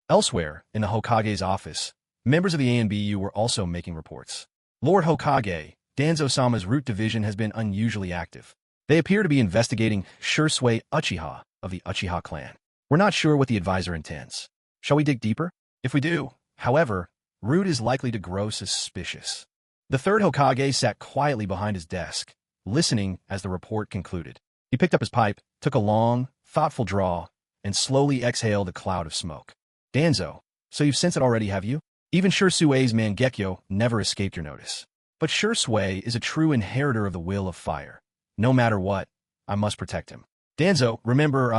Elsewhere, in the Hokage's office, members of the ANBU were also making reports. Lord Hokage, Danzo-sama's root division has been unusually active. They appear to be investigating Shursui Uchiha of the Uchiha clan. We're not sure what the advisor intends. Shall we dig deeper? If we do, however, Root is likely to grow suspicious. The third Hokage sat quietly behind his desk, listening as the report concluded. He picked up his pipe, took a long, thoughtful draw, and slowly exhaled a cloud of smoke. Danzo, so you've sensed it already, have you? Even Shursui's Mangekyo never escaped your notice. But Shursui is a true inheritor of the will of fire. No matter what, I must protect him. Danzo, remember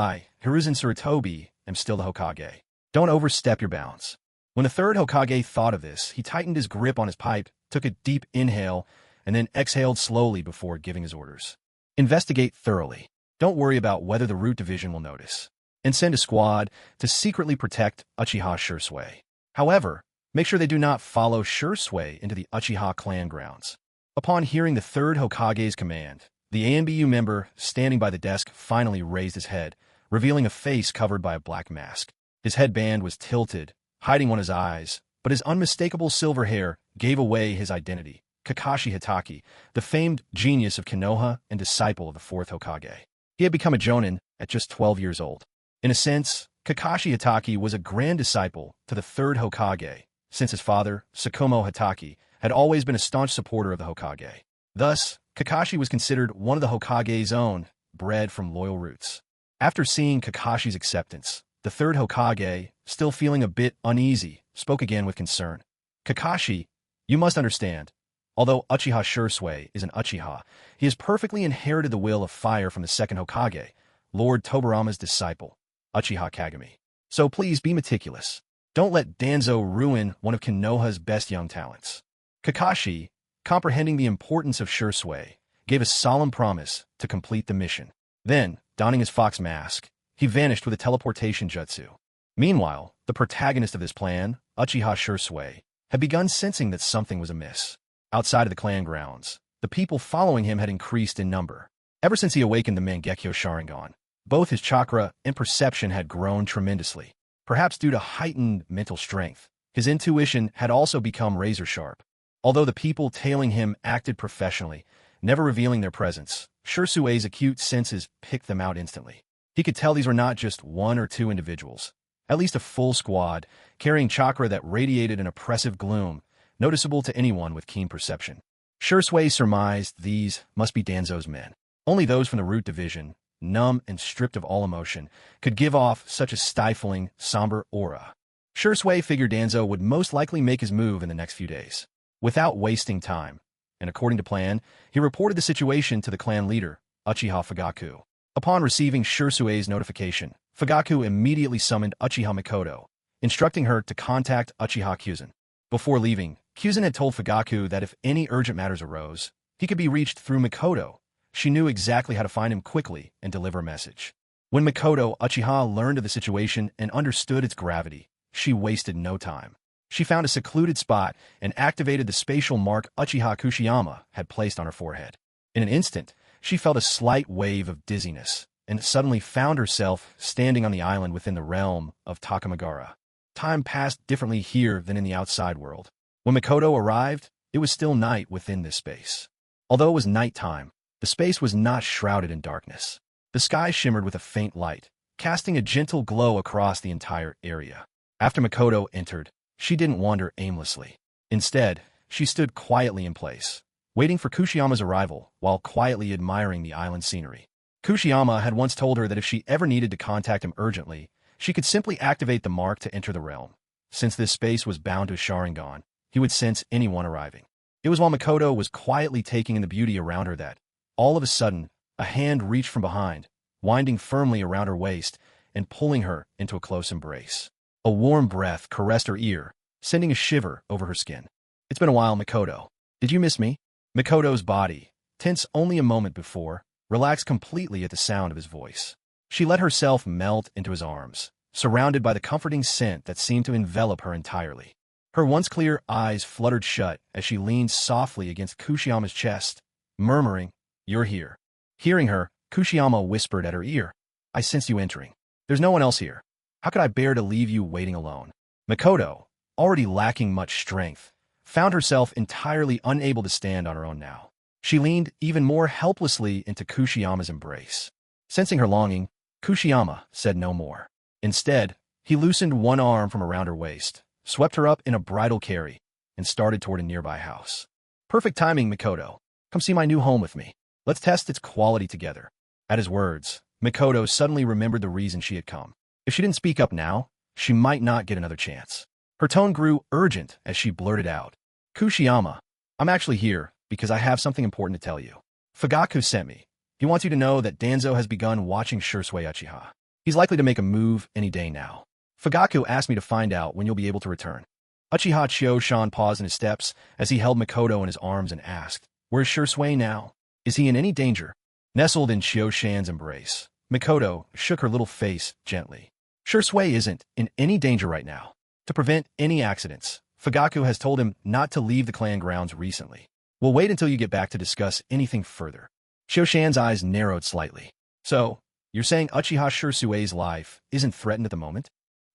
Hiruzen Sarutobi, am still the Hokage. Don't overstep your bounds. When the third Hokage thought of this, he tightened his grip on his pipe, took a deep inhale, and then exhaled slowly before giving his orders. Investigate thoroughly. Don't worry about whether the Root Division will notice. And send a squad to secretly protect Uchiha Shursui. However, make sure they do not follow Shursui into the Uchiha clan grounds. Upon hearing the third Hokage's command, the ANBU member standing by the desk finally raised his head, revealing a face covered by a black mask. His headband was tilted, hiding one of his eyes, but his unmistakable silver hair gave away his identity. Kakashi Hitaki, the famed genius of Konoha and disciple of the fourth Hokage. He had become a jonin at just 12 years old. In a sense, Kakashi Hitaki was a grand disciple to the third Hokage, since his father, Sakumo Hitaki, had always been a staunch supporter of the Hokage. Thus, Kakashi was considered one of the Hokage's own, bred from loyal roots. After seeing Kakashi's acceptance, the third Hokage, still feeling a bit uneasy, spoke again with concern. Kakashi, you must understand, although Uchiha Shursui is an Uchiha, he has perfectly inherited the will of fire from the second Hokage, Lord Tobirama's disciple, Uchiha Kagami. So please be meticulous. Don't let Danzo ruin one of Konoha's best young talents. Kakashi, comprehending the importance of Shursui, gave a solemn promise to complete the mission. Then, donning his fox mask, he vanished with a teleportation jutsu. Meanwhile, the protagonist of this plan, Uchiha Shursui, had begun sensing that something was amiss. Outside of the clan grounds, the people following him had increased in number. Ever since he awakened the Mangekyo Sharingan, both his chakra and perception had grown tremendously. Perhaps due to heightened mental strength, his intuition had also become razor-sharp. Although the people tailing him acted professionally, never revealing their presence, Shursui's acute senses picked them out instantly. He could tell these were not just one or two individuals. At least a full squad, carrying chakra that radiated an oppressive gloom, noticeable to anyone with keen perception. Shursui surmised these must be Danzo's men. Only those from the Root Division, numb and stripped of all emotion, could give off such a stifling, somber aura. Shursui figured Danzo would most likely make his move in the next few days. Without wasting time, and according to plan, he reported the situation to the clan leader, Uchiha Fugaku. Upon receiving Shursui's notification, Fugaku immediately summoned Uchiha Mikoto, instructing her to contact Uchiha Kyuzen. Before leaving, Kyuzen had told Fugaku that if any urgent matters arose, he could be reached through Mikoto. She knew exactly how to find him quickly and deliver a message. When Mikoto Uchiha learned of the situation and understood its gravity, she wasted no time. She found a secluded spot and activated the spatial mark Uchiha Kushiyama had placed on her forehead. In an instant, she felt a slight wave of dizziness and suddenly found herself standing on the island within the realm of Takamagara. Time passed differently here than in the outside world. When Mikoto arrived, it was still night within this space. Although it was nighttime, the space was not shrouded in darkness. The sky shimmered with a faint light, casting a gentle glow across the entire area. After Mikoto entered, she didn't wander aimlessly. Instead, she stood quietly in place, waiting for Kushiyama's arrival while quietly admiring the island scenery. Kushiyama had once told her that if she ever needed to contact him urgently, she could simply activate the mark to enter the realm. Since this space was bound to Sharingan, he would sense anyone arriving. It was while Mikoto was quietly taking in the beauty around her that, all of a sudden, a hand reached from behind, winding firmly around her waist and pulling her into a close embrace. A warm breath caressed her ear, sending a shiver over her skin. "It's been a while, Mikoto. Did you miss me?" Mikoto's body, tense only a moment before, relaxed completely at the sound of his voice. She let herself melt into his arms, surrounded by the comforting scent that seemed to envelop her entirely. Her once clear eyes fluttered shut as she leaned softly against Kushiyama's chest, murmuring, "You're here." Hearing her, Kushiyama whispered at her ear, "I sense you entering. There's no one else here. How could I bear to leave you waiting alone?" Mikoto, already lacking much strength, found herself entirely unable to stand on her own now. She leaned even more helplessly into Kushiyama's embrace. Sensing her longing, Kushiyama said no more. Instead, he loosened one arm from around her waist, swept her up in a bridal carry, and started toward a nearby house. "Perfect timing, Mikoto. Come see my new home with me. Let's test its quality together." At his words, Mikoto suddenly remembered the reason she had come. If she didn't speak up now, she might not get another chance. Her tone grew urgent as she blurted out, "Kushiyama, I'm actually here because I have something important to tell you. Fugaku sent me. He wants you to know that Danzo has begun watching Shursui Uchiha. He's likely to make a move any day now. Fugaku asked me to find out when you'll be able to return." Uchiha Chio-shan paused in his steps as he held Mikoto in his arms and asked, "Where's Shursui now? Is he in any danger?" Nestled in Chio-shan's embrace, Mikoto shook her little face gently. "Shursui isn't in any danger right now. To prevent any accidents, Fugaku has told him not to leave the clan grounds recently. We'll wait until you get back to discuss anything further." Chio-shan's eyes narrowed slightly. "So, you're saying Uchiha Shursui's life isn't threatened at the moment?"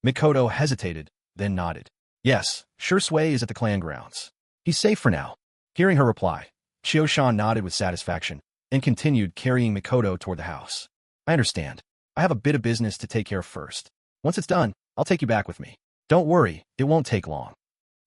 Mikoto hesitated, then nodded. "Yes, Shursui is at the clan grounds. He's safe for now." Hearing her reply, Chio-shan nodded with satisfaction and continued carrying Mikoto toward the house. "I understand. I have a bit of business to take care of first. Once it's done, I'll take you back with me. Don't worry, it won't take long."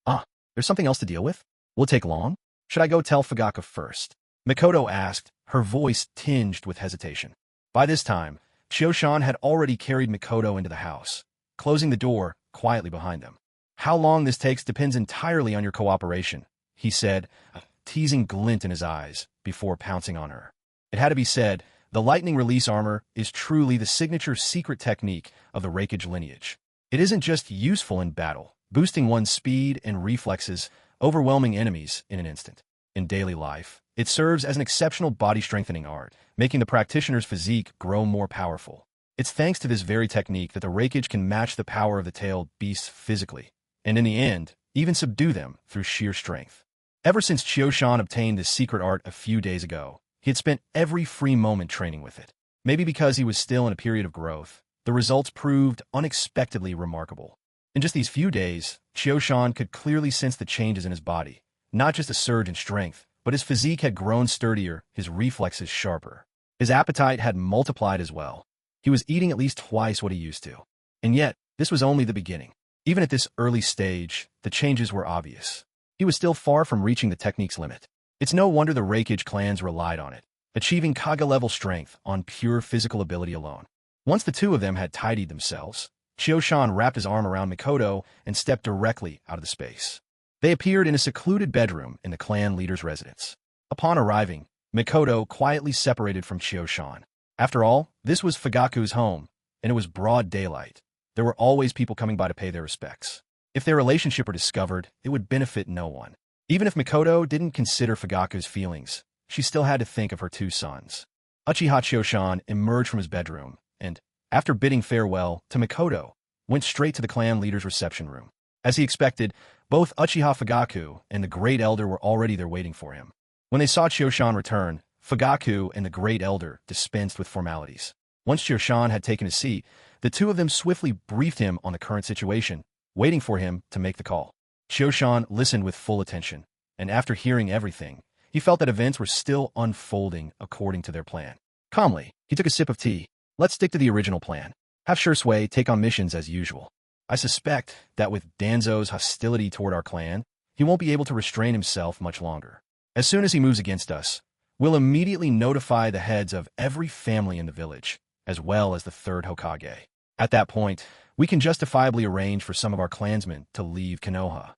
"Ah, there's something else to deal with? Will it take long? Should I go tell Fugaku first?" Mikoto asked, her voice tinged with hesitation. By this time, Chio-shan had already carried Mikoto into the house, closing the door quietly behind them. "How long this takes depends entirely on your cooperation," he said, a teasing glint in his eyes, before pouncing on her. It had to be said, the lightning release armor is truly the signature secret technique of the Reikage lineage. It isn't just useful in battle, boosting one's speed and reflexes, overwhelming enemies in an instant. In daily life, it serves as an exceptional body-strengthening art, making the practitioner's physique grow more powerful. It's thanks to this very technique that the Reikage can match the power of the tailed beasts physically, and in the end, even subdue them through sheer strength. Ever since Chio-shan obtained this secret art a few days ago, he had spent every free moment training with it. Maybe because he was still in a period of growth, the results proved unexpectedly remarkable. In just these few days, Chio-shan could clearly sense the changes in his body. Not just a surge in strength, but his physique had grown sturdier, his reflexes sharper. His appetite had multiplied as well. He was eating at least twice what he used to. And yet, this was only the beginning. Even at this early stage, the changes were obvious. He was still far from reaching the technique's limit. It's no wonder the Reikage clans relied on it, achieving Kage-level strength on pure physical ability alone. Once the two of them had tidied themselves, Chioshan wrapped his arm around Mikoto and stepped directly out of the space. They appeared in a secluded bedroom in the clan leader's residence. Upon arriving, Mikoto quietly separated from Chioshan. After all, this was Fugaku's home, and it was broad daylight. There were always people coming by to pay their respects. If their relationship were discovered, it would benefit no one. Even if Mikoto didn't consider Fugaku's feelings, she still had to think of her two sons. Uchiha Chioshan emerged from his bedroom, and, after bidding farewell to Mikoto, went straight to the clan leader's reception room. As he expected, both Uchiha Fugaku and the Great Elder were already there waiting for him. When they saw Chioshan return, Fugaku and the Great Elder dispensed with formalities. Once Chioshan had taken his seat, the two of them swiftly briefed him on the current situation, waiting for him to make the call. Chioshan listened with full attention, and after hearing everything, he felt that events were still unfolding according to their plan. Calmly, he took a sip of tea. Let's stick to the original plan. Have Shursui take on missions as usual. I suspect that with Danzo's hostility toward our clan, he won't be able to restrain himself much longer. As soon as he moves against us, we'll immediately notify the heads of every family in the village, as well as the third Hokage. At that point, we can justifiably arrange for some of our clansmen to leave Konoha.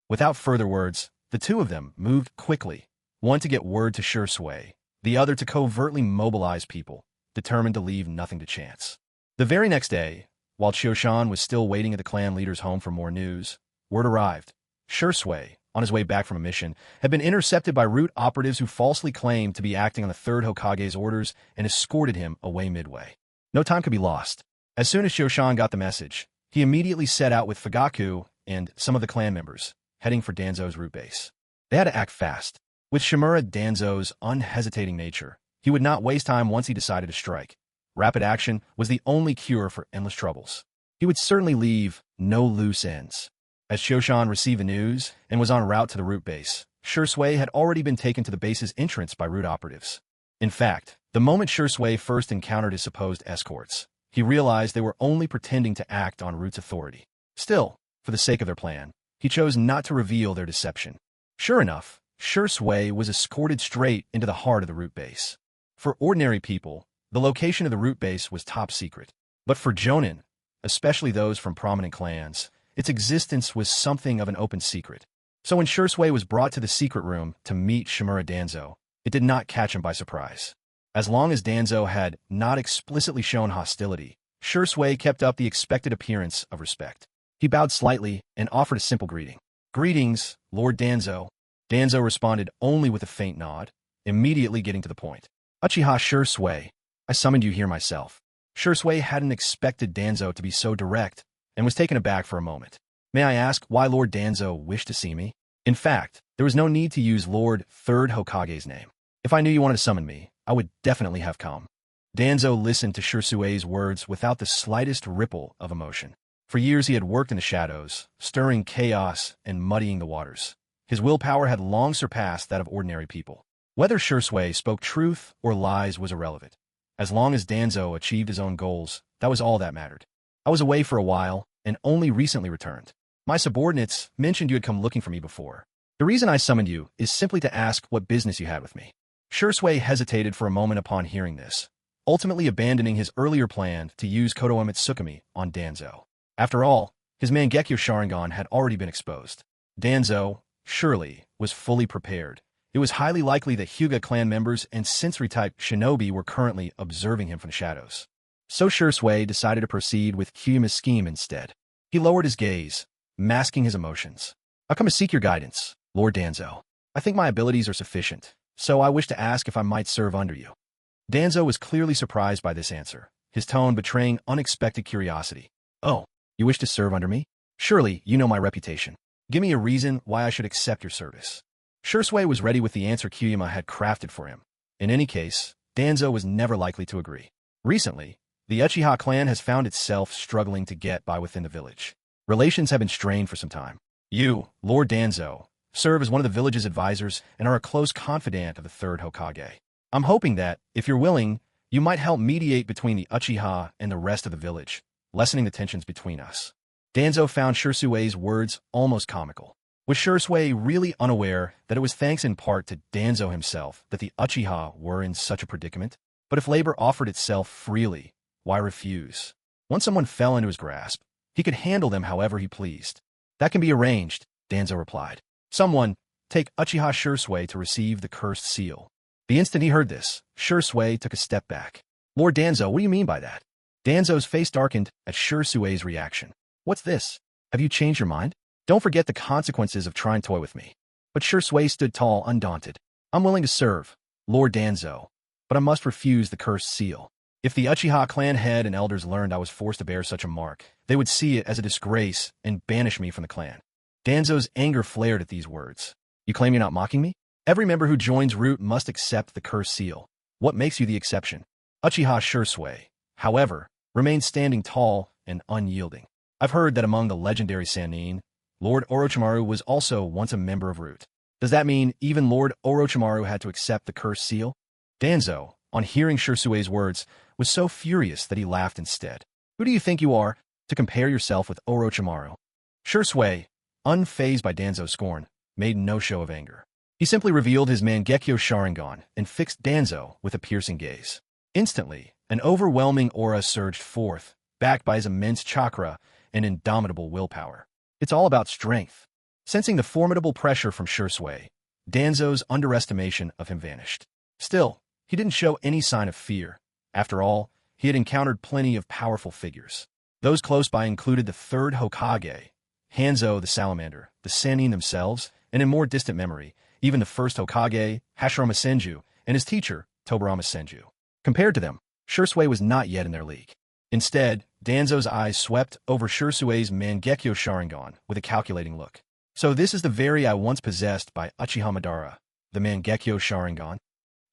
Without further words, the two of them moved quickly, one to get word to Shursui, the other to covertly mobilize people, determined to leave nothing to chance. The very next day, while Chioshan was still waiting at the clan leader's home for more news, word arrived. Shursui, on his way back from a mission, had been intercepted by root operatives who falsely claimed to be acting on the third Hokage's orders and escorted him away midway. No time could be lost. As soon as Chioshan got the message, he immediately set out with Fugaku and some of the clan members, heading for Danzo's root base. They had to act fast. With Shimura Danzo's unhesitating nature, he would not waste time once he decided to strike. Rapid action was the only cure for endless troubles. He would certainly leave no loose ends. As Chioshan received the news and was en route to the root base, Shursui had already been taken to the base's entrance by root operatives. In fact, the moment Shursui first encountered his supposed escorts, he realized they were only pretending to act on Root's authority. Still, for the sake of their plan, he chose not to reveal their deception. Sure enough, Shursui was escorted straight into the heart of the root base. For ordinary people, the location of the root base was top secret. But for Jonin, especially those from prominent clans, its existence was something of an open secret. So when Shursui was brought to the secret room to meet Shimura Danzo, it did not catch him by surprise. As long as Danzo had not explicitly shown hostility, Shursui kept up the expected appearance of respect. He bowed slightly and offered a simple greeting. "Greetings, Lord Danzo." Danzo responded only with a faint nod, immediately getting to the point. "Uchiha Shursui, I summoned you here myself." Shursui hadn't expected Danzo to be so direct and was taken aback for a moment. "May I ask why Lord Danzo wished to see me?" In fact, there was no need to use Lord Third Hokage's name. "If I knew you wanted to summon me, I would definitely have come." Danzo listened to Shursui's words without the slightest ripple of emotion. For years he had worked in the shadows, stirring chaos and muddying the waters. His willpower had long surpassed that of ordinary people. Whether Shursui spoke truth or lies was irrelevant. As long as Danzo achieved his own goals, that was all that mattered. "I was away for a while, and only recently returned. My subordinates mentioned you had come looking for me before. The reason I summoned you is simply to ask what business you had with me." Shursui hesitated for a moment upon hearing this, ultimately abandoning his earlier plan to use Kotoa Mitsukami on Danzo. After all, his Mangekyo Sharingan had already been exposed. Danzo, surely, was fully prepared. It was highly likely that Hyuga clan members and sensory-type Shinobi were currently observing him from the shadows. So Shursui decided to proceed with Kyuma's scheme instead. He lowered his gaze, masking his emotions. "I come to seek your guidance, Lord Danzo. I think my abilities are sufficient, so I wish to ask if I might serve under you." Danzo was clearly surprised by this answer, his tone betraying unexpected curiosity. "Oh, you wish to serve under me? Surely you know my reputation. Give me a reason why I should accept your service." Shursui was ready with the answer Kyuma had crafted for him. In any case, Danzo was never likely to agree. Recently, the Uchiha clan has found itself struggling to get by within the village. Relations have been strained for some time. You, Lord Danzo, serve as one of the village's advisors and are a close confidant of the third Hokage. I'm hoping that, if you're willing, you might help mediate between the Uchiha and the rest of the village, lessening the tensions between us. Danzo found Shirsue's words almost comical. Was Shursue really unaware that it was thanks in part to Danzo himself that the Uchiha were in such a predicament? But if labor offered itself freely, why refuse? Once someone fell into his grasp, he could handle them however he pleased. That can be arranged, Danzo replied. Someone, take Uchiha Shursue to receive the cursed seal. The instant he heard this, Shursue took a step back. Lord Danzo, what do you mean by that? Danzo's face darkened at Shursue's reaction. What's this? Have you changed your mind? Don't forget the consequences of trying to toy with me. But Shursue stood tall, undaunted. I'm willing to serve, Lord Danzo, but I must refuse the cursed seal. If the Uchiha clan head and elders learned I was forced to bear such a mark, they would see it as a disgrace and banish me from the clan. Danzo's anger flared at these words. You claim you're not mocking me? Every member who joins Root must accept the cursed seal. What makes you the exception? Uchiha Shursue, however, remained standing tall and unyielding. I've heard that among the legendary Sannin, Lord Orochimaru was also once a member of Root. Does that mean even Lord Orochimaru had to accept the cursed seal? Danzo, on hearing Shursue's words, was so furious that he laughed instead. Who do you think you are, to compare yourself with Orochimaru? Shursue, unfazed by Danzo's scorn, made no show of anger. He simply revealed his Mangekyo Sharingan and fixed Danzo with a piercing gaze. Instantly, an overwhelming aura surged forth, backed by his immense chakra and indomitable willpower. It's all about strength. Sensing the formidable pressure from Shursue, Danzo's underestimation of him vanished. Still, he didn't show any sign of fear. After all, he had encountered plenty of powerful figures. Those close by included the third Hokage, Hanzo the Salamander, the Sannin themselves, and in more distant memory, even the first Hokage, Hashirama Senju, and his teacher, Tobirama Senju. Compared to them, Shursue was not yet in their league. Instead, Danzo's eyes swept over Shursue's Mangekyo Sharingan with a calculating look. So this is the very I once possessed by Uchiha Madara, the Mangekyo Sharingan?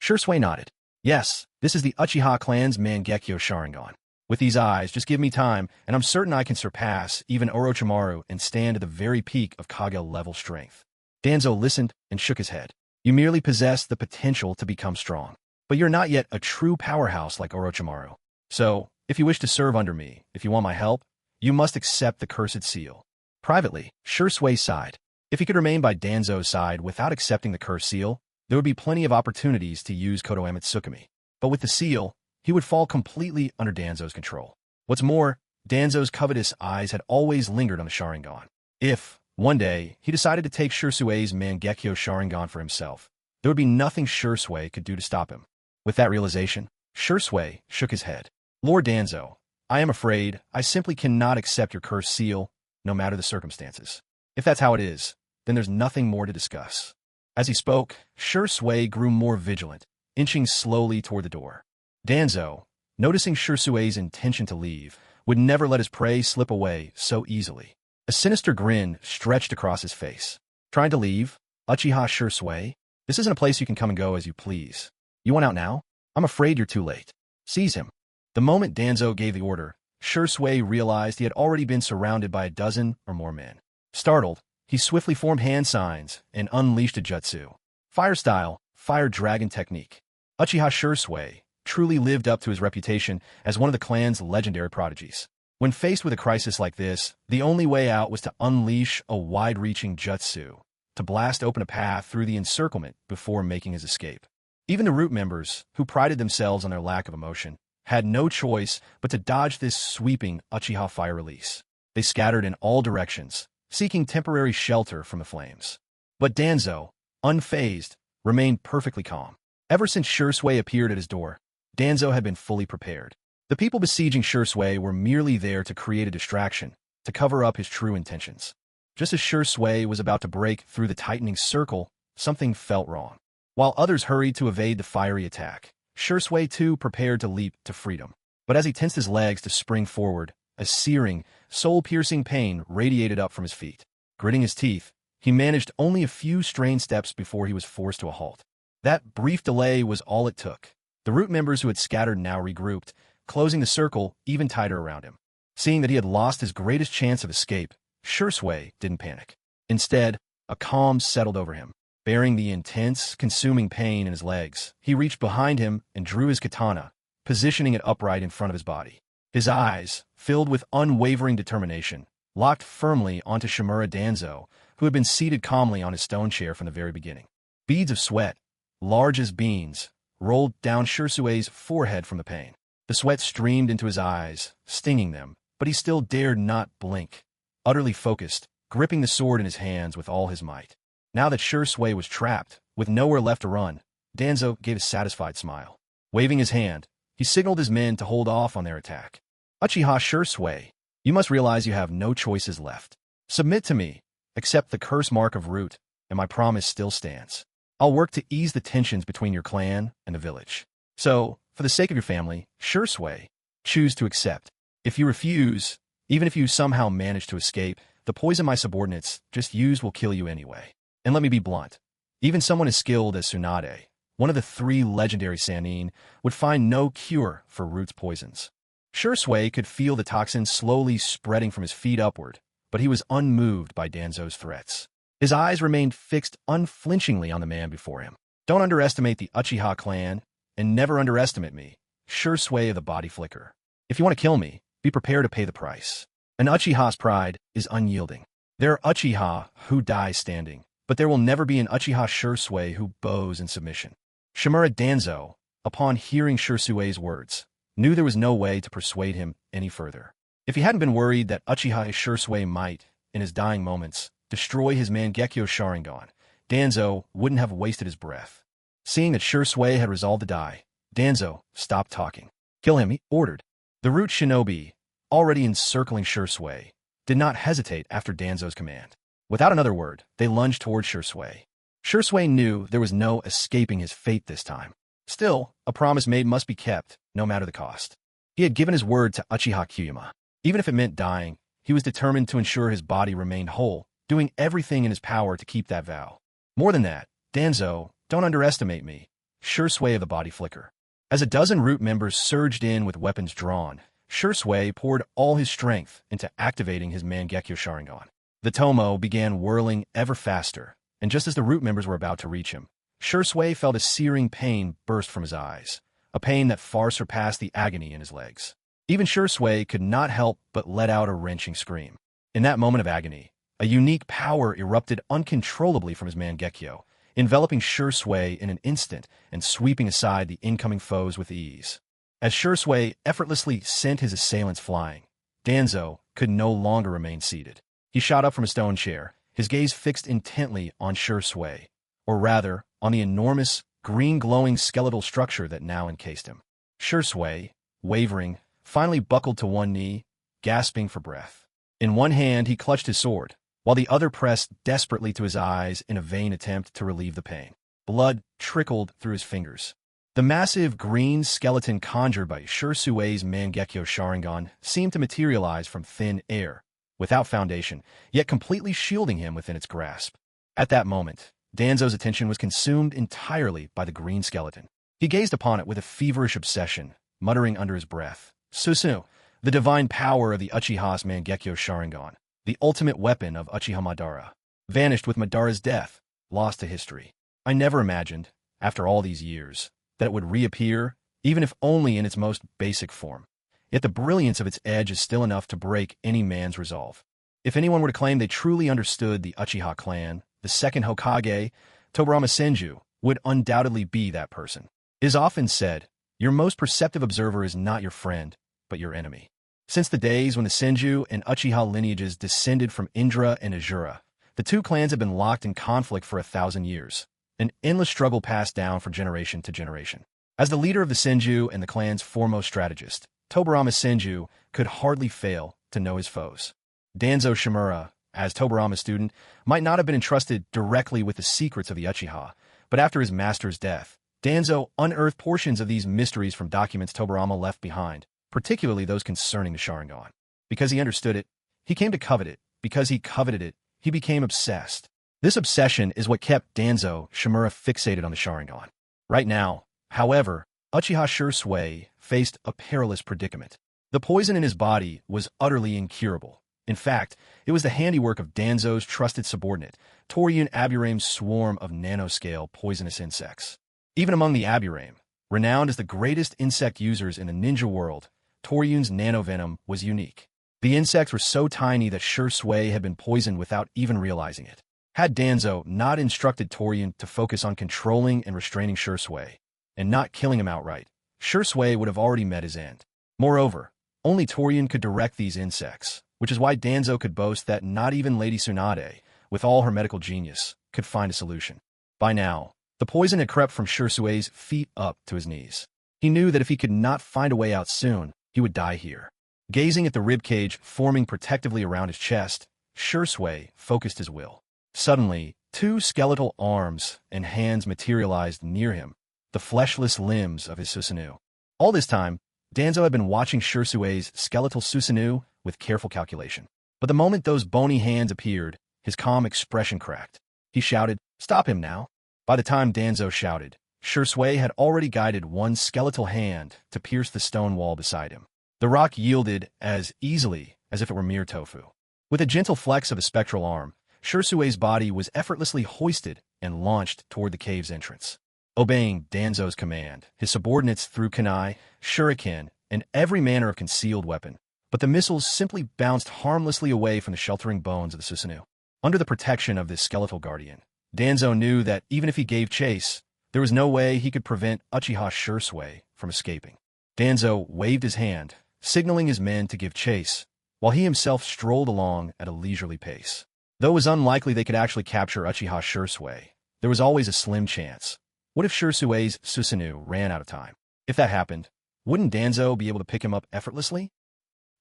Shursue nodded. Yes, this is the Uchiha clan's Mangekyo Sharingan. With these eyes, just give me time, and I'm certain I can surpass even Orochimaru and stand at the very peak of Kage-level strength. Danzo listened and shook his head. You merely possess the potential to become strong, but you're not yet a true powerhouse like Orochimaru. So, if you wish to serve under me, if you want my help, you must accept the cursed seal. Privately, Shursue sighed. If he could remain by Danzo's side without accepting the cursed seal, there would be plenty of opportunities to use Kotoeme Tsukumi. But with the seal, he would fall completely under Danzo's control. What's more, Danzo's covetous eyes had always lingered on the Sharingan. If, one day, he decided to take Shursue's Mangekyo Sharingan for himself, there would be nothing Shursue could do to stop him. With that realization, Shursue shook his head. Lord Danzo, I am afraid I simply cannot accept your cursed seal, no matter the circumstances. If that's how it is, then there's nothing more to discuss. As he spoke, Shursue grew more vigilant, inching slowly toward the door. Danzo, noticing Shursue's intention to leave, would never let his prey slip away so easily. A sinister grin stretched across his face. Trying to leave? Uchiha Shursue? This isn't a place you can come and go as you please. You want out now? I'm afraid you're too late. Seize him. The moment Danzo gave the order, Shursue realized he had already been surrounded by a dozen or more men. Startled, he swiftly formed hand signs and unleashed a jutsu. Fire style, fire dragon technique. Uchiha Shursue truly lived up to his reputation as one of the clan's legendary prodigies. When faced with a crisis like this, the only way out was to unleash a wide-reaching jutsu, to blast open a path through the encirclement before making his escape. Even the Root members, who prided themselves on their lack of emotion, had no choice but to dodge this sweeping Uchiha fire release. They scattered in all directions, seeking temporary shelter from the flames. But Danzo, unfazed, remained perfectly calm. Ever since Shursue appeared at his door, Danzo had been fully prepared. The people besieging Shursue were merely there to create a distraction, to cover up his true intentions. Just as Shursue was about to break through the tightening circle, something felt wrong. While others hurried to evade the fiery attack, Shursue too prepared to leap to freedom. But as he tensed his legs to spring forward, a searing, soul-piercing pain radiated up from his feet. Gritting his teeth, he managed only a few strained steps before he was forced to a halt. That brief delay was all it took. The Root members who had scattered now regrouped, closing the circle even tighter around him. Seeing that he had lost his greatest chance of escape, Shursue didn't panic. Instead, a calm settled over him. Bearing the intense, consuming pain in his legs, he reached behind him and drew his katana, positioning it upright in front of his body. His eyes, filled with unwavering determination, locked firmly onto Shimura Danzo, who had been seated calmly on his stone chair from the very beginning. Beads of sweat, large as beans, rolled down Shirsue's forehead from the pain. The sweat streamed into his eyes, stinging them, but he still dared not blink. Utterly focused, gripping the sword in his hands with all his might. Now that Shirsue was trapped, with nowhere left to run, Danzo gave a satisfied smile. Waving his hand, he signaled his men to hold off on their attack. Uchiha Shirsue, you must realize you have no choices left. Submit to me, accept the curse mark of root, and my promise still stands. I'll work to ease the tensions between your clan and the village. So, for the sake of your family, Shirsue, choose to accept. If you refuse, even if you somehow manage to escape, the poison my subordinates just used will kill you anyway. And let me be blunt. Even someone as skilled as Tsunade, one of the 3 legendary Sannin, would find no cure for Root's poisons. Shirsue could feel the toxin slowly spreading from his feet upward, but he was unmoved by Danzo's threats. His eyes remained fixed unflinchingly on the man before him. Don't underestimate the Uchiha clan, and never underestimate me, Shirsue of the Body Flicker. If you want to kill me, be prepared to pay the price. An Uchiha's pride is unyielding. There are Uchiha who die standing, but there will never be an Uchiha Shirsue who bows in submission. Shimura Danzo, upon hearing Shirsue's words, knew there was no way to persuade him any further. If he hadn't been worried that Uchiha Shirsue might, in his dying moments, destroy his Mangekyo Sharingan, Danzo wouldn't have wasted his breath. Seeing that Shirsue had resolved to die, Danzo stopped talking. Kill him, he ordered. The Root Shinobi, already encircling Shirsue, did not hesitate after Danzo's command. Without another word, they lunged toward Shirsue. Shirsue knew there was no escaping his fate this time. Still, a promise made must be kept, no matter the cost. He had given his word to Uchiha Kyuyama. Even if it meant dying, he was determined to ensure his body remained whole, doing everything in his power to keep that vow. More than that, Danzo, don't underestimate me, Shirsue of the Body Flicker. As a dozen Root members surged in with weapons drawn, Shirsue poured all his strength into activating his Mangekyo Sharingan. The Tomo began whirling ever faster, and just as the Root members were about to reach him, Shirsue felt a searing pain burst from his eyes, a pain that far surpassed the agony in his legs. Even Shirsue could not help but let out a wrenching scream. In that moment of agony, a unique power erupted uncontrollably from his Mangekyo, enveloping Shirsue in an instant and sweeping aside the incoming foes with ease. As Shirsue effortlessly sent his assailants flying, Danzo could no longer remain seated. He shot up from a stone chair, his gaze fixed intently on Shirsue, or rather, on the enormous, green-glowing skeletal structure that now encased him. Shirsue, wavering, finally buckled to one knee, gasping for breath. In one hand he clutched his sword, while the other pressed desperately to his eyes in a vain attempt to relieve the pain. Blood trickled through his fingers. The massive green skeleton conjured by Shirsue's Mangekyo Sharingan seemed to materialize from thin air, without foundation, yet completely shielding him within its grasp. At that moment, Danzo's attention was consumed entirely by the green skeleton. He gazed upon it with a feverish obsession, muttering under his breath, "Susu, the divine power of the Uchiha's Mangekyo Sharingan, the ultimate weapon of Uchiha Madara, vanished with Madara's death, lost to history. I never imagined, after all these years, that it would reappear, even if only in its most basic form. Yet the brilliance of its edge is still enough to break any man's resolve. If anyone were to claim they truly understood the Uchiha clan, the second Hokage, Tobirama Senju, would undoubtedly be that person. It is often said, your most perceptive observer is not your friend, but your enemy. Since the days when the Senju and Uchiha lineages descended from Indra and Azura, the two clans have been locked in conflict for 1,000 years, an endless struggle passed down from generation to generation. As the leader of the Senju and the clan's foremost strategist, Tobirama Senju could hardly fail to know his foes. Danzo Shimura, as Tobirama's student, might not have been entrusted directly with the secrets of the Uchiha, but after his master's death, Danzo unearthed portions of these mysteries from documents Tobirama left behind, particularly those concerning the Sharingan. Because he understood it, he came to covet it. Because he coveted it, he became obsessed. This obsession is what kept Danzo Shimura fixated on the Sharingan. Right now, however, Uchiha Shirsue faced a perilous predicament. The poison in his body was utterly incurable. In fact, it was the handiwork of Danzo's trusted subordinate, Torian Aburame's swarm of nanoscale poisonous insects. Even among the Aburame, renowned as the greatest insect users in the ninja world, Toryun's nanovenom was unique. The insects were so tiny that Shui had been poisoned without even realizing it. Had Danzo not instructed Toryun to focus on controlling and restraining Shui, and not killing him outright, Shui would have already met his end. Moreover, only Toryun could direct these insects, which is why Danzo could boast that not even Lady Tsunade, with all her medical genius, could find a solution. By now, the poison had crept from Shusui's feet up to his knees. He knew that if he could not find a way out soon, he would die here. Gazing at the ribcage forming protectively around his chest, Shui focused his will. Suddenly, two skeletal arms and hands materialized near him, the fleshless limbs of his Susanoo. All this time, Danzo had been watching Shusui's skeletal Susanoo with careful calculation. But the moment those bony hands appeared, his calm expression cracked. He shouted, "Stop him now!" By the time Danzo shouted, Shui had already guided one skeletal hand to pierce the stone wall beside him. The rock yielded as easily as if it were mere tofu. With a gentle flex of a spectral arm, Shusui's body was effortlessly hoisted and launched toward the cave's entrance. Obeying Danzo's command, his subordinates threw kunai, shuriken, and every manner of concealed weapon, but the missiles simply bounced harmlessly away from the sheltering bones of the Susanoo. Under the protection of this skeletal guardian, Danzo knew that even if he gave chase, there was no way he could prevent Uchiha Shui from escaping. Danzo waved his hand, signaling his men to give chase, while he himself strolled along at a leisurely pace. Though it was unlikely they could actually capture Uchiha Shui, there was always a slim chance. What if Shusui's Susanoo ran out of time? If that happened, wouldn't Danzo be able to pick him up effortlessly?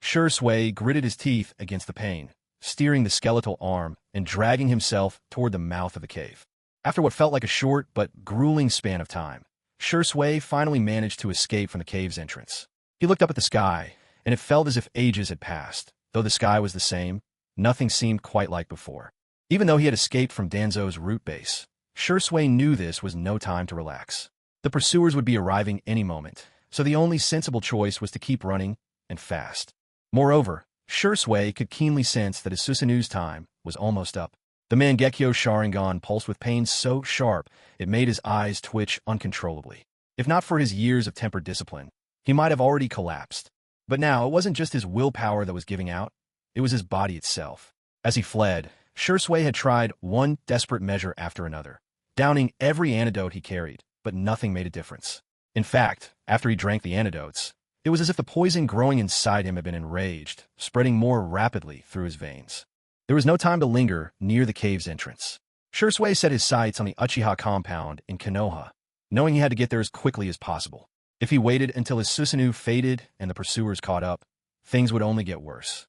Shui gritted his teeth against the pain, steering the skeletal arm and dragging himself toward the mouth of the cave. After what felt like a short but grueling span of time, Shui finally managed to escape from the cave's entrance. He looked up at the sky, and it felt as if ages had passed. Though the sky was the same, nothing seemed quite like before. Even though he had escaped from Danzo's root base, Shui knew this was no time to relax. The pursuers would be arriving any moment, so the only sensible choice was to keep running, and fast. Moreover, Shui could keenly sense that his Susanoo's time was almost up. The Mangekyo Sharingan pulsed with pain so sharp it made his eyes twitch uncontrollably. If not for his years of tempered discipline, he might have already collapsed. But now it wasn't just his willpower that was giving out, it was his body itself. As he fled, Shui had tried one desperate measure after another, downing every antidote he carried, but nothing made a difference. In fact, after he drank the antidotes, it was as if the poison growing inside him had been enraged, spreading more rapidly through his veins. There was no time to linger near the cave's entrance. Shui set his sights on the Uchiha compound in Konoha, knowing he had to get there as quickly as possible. If he waited until his Susanoo faded and the pursuers caught up, things would only get worse.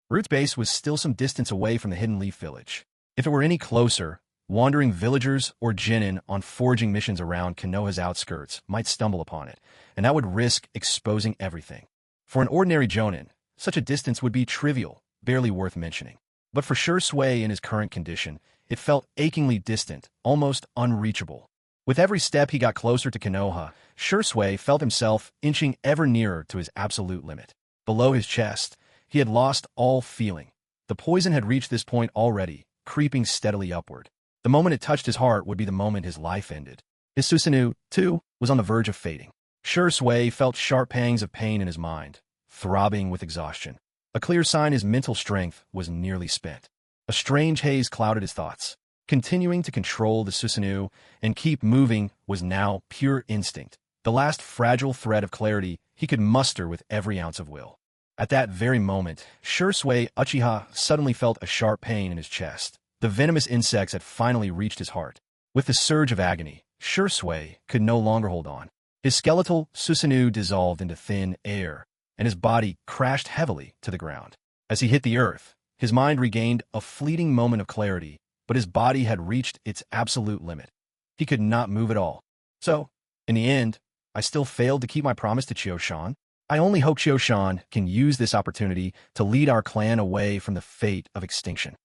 Root's base was still some distance away from the Hidden Leaf Village. If it were any closer, wandering villagers or genin on foraging missions around Konoha's outskirts might stumble upon it, and that would risk exposing everything. For an ordinary jonin, such a distance would be trivial, barely worth mentioning. But for Shui in his current condition, it felt achingly distant, almost unreachable. With every step he got closer to Konoha, Shui felt himself inching ever nearer to his absolute limit. Below his chest, he had lost all feeling. The poison had reached this point already, creeping steadily upward. The moment it touched his heart would be the moment his life ended. His Susanoo, too, was on the verge of fading. Shui felt sharp pangs of pain in his mind, throbbing with exhaustion. A clear sign his mental strength was nearly spent. A strange haze clouded his thoughts. Continuing to control the Susanoo and keep moving was now pure instinct, the last fragile thread of clarity he could muster with every ounce of will. At that very moment, Shui Uchiha suddenly felt a sharp pain in his chest. The venomous insects had finally reached his heart. With the surge of agony, Shui could no longer hold on. His skeletal Susanoo dissolved into thin air, and his body crashed heavily to the ground. As he hit the earth, his mind regained a fleeting moment of clarity, but his body had reached its absolute limit. He could not move at all. So, in the end, I still failed to keep my promise to Chiyo-shan. I only hope Chiyo-shan can use this opportunity to lead our clan away from the fate of extinction.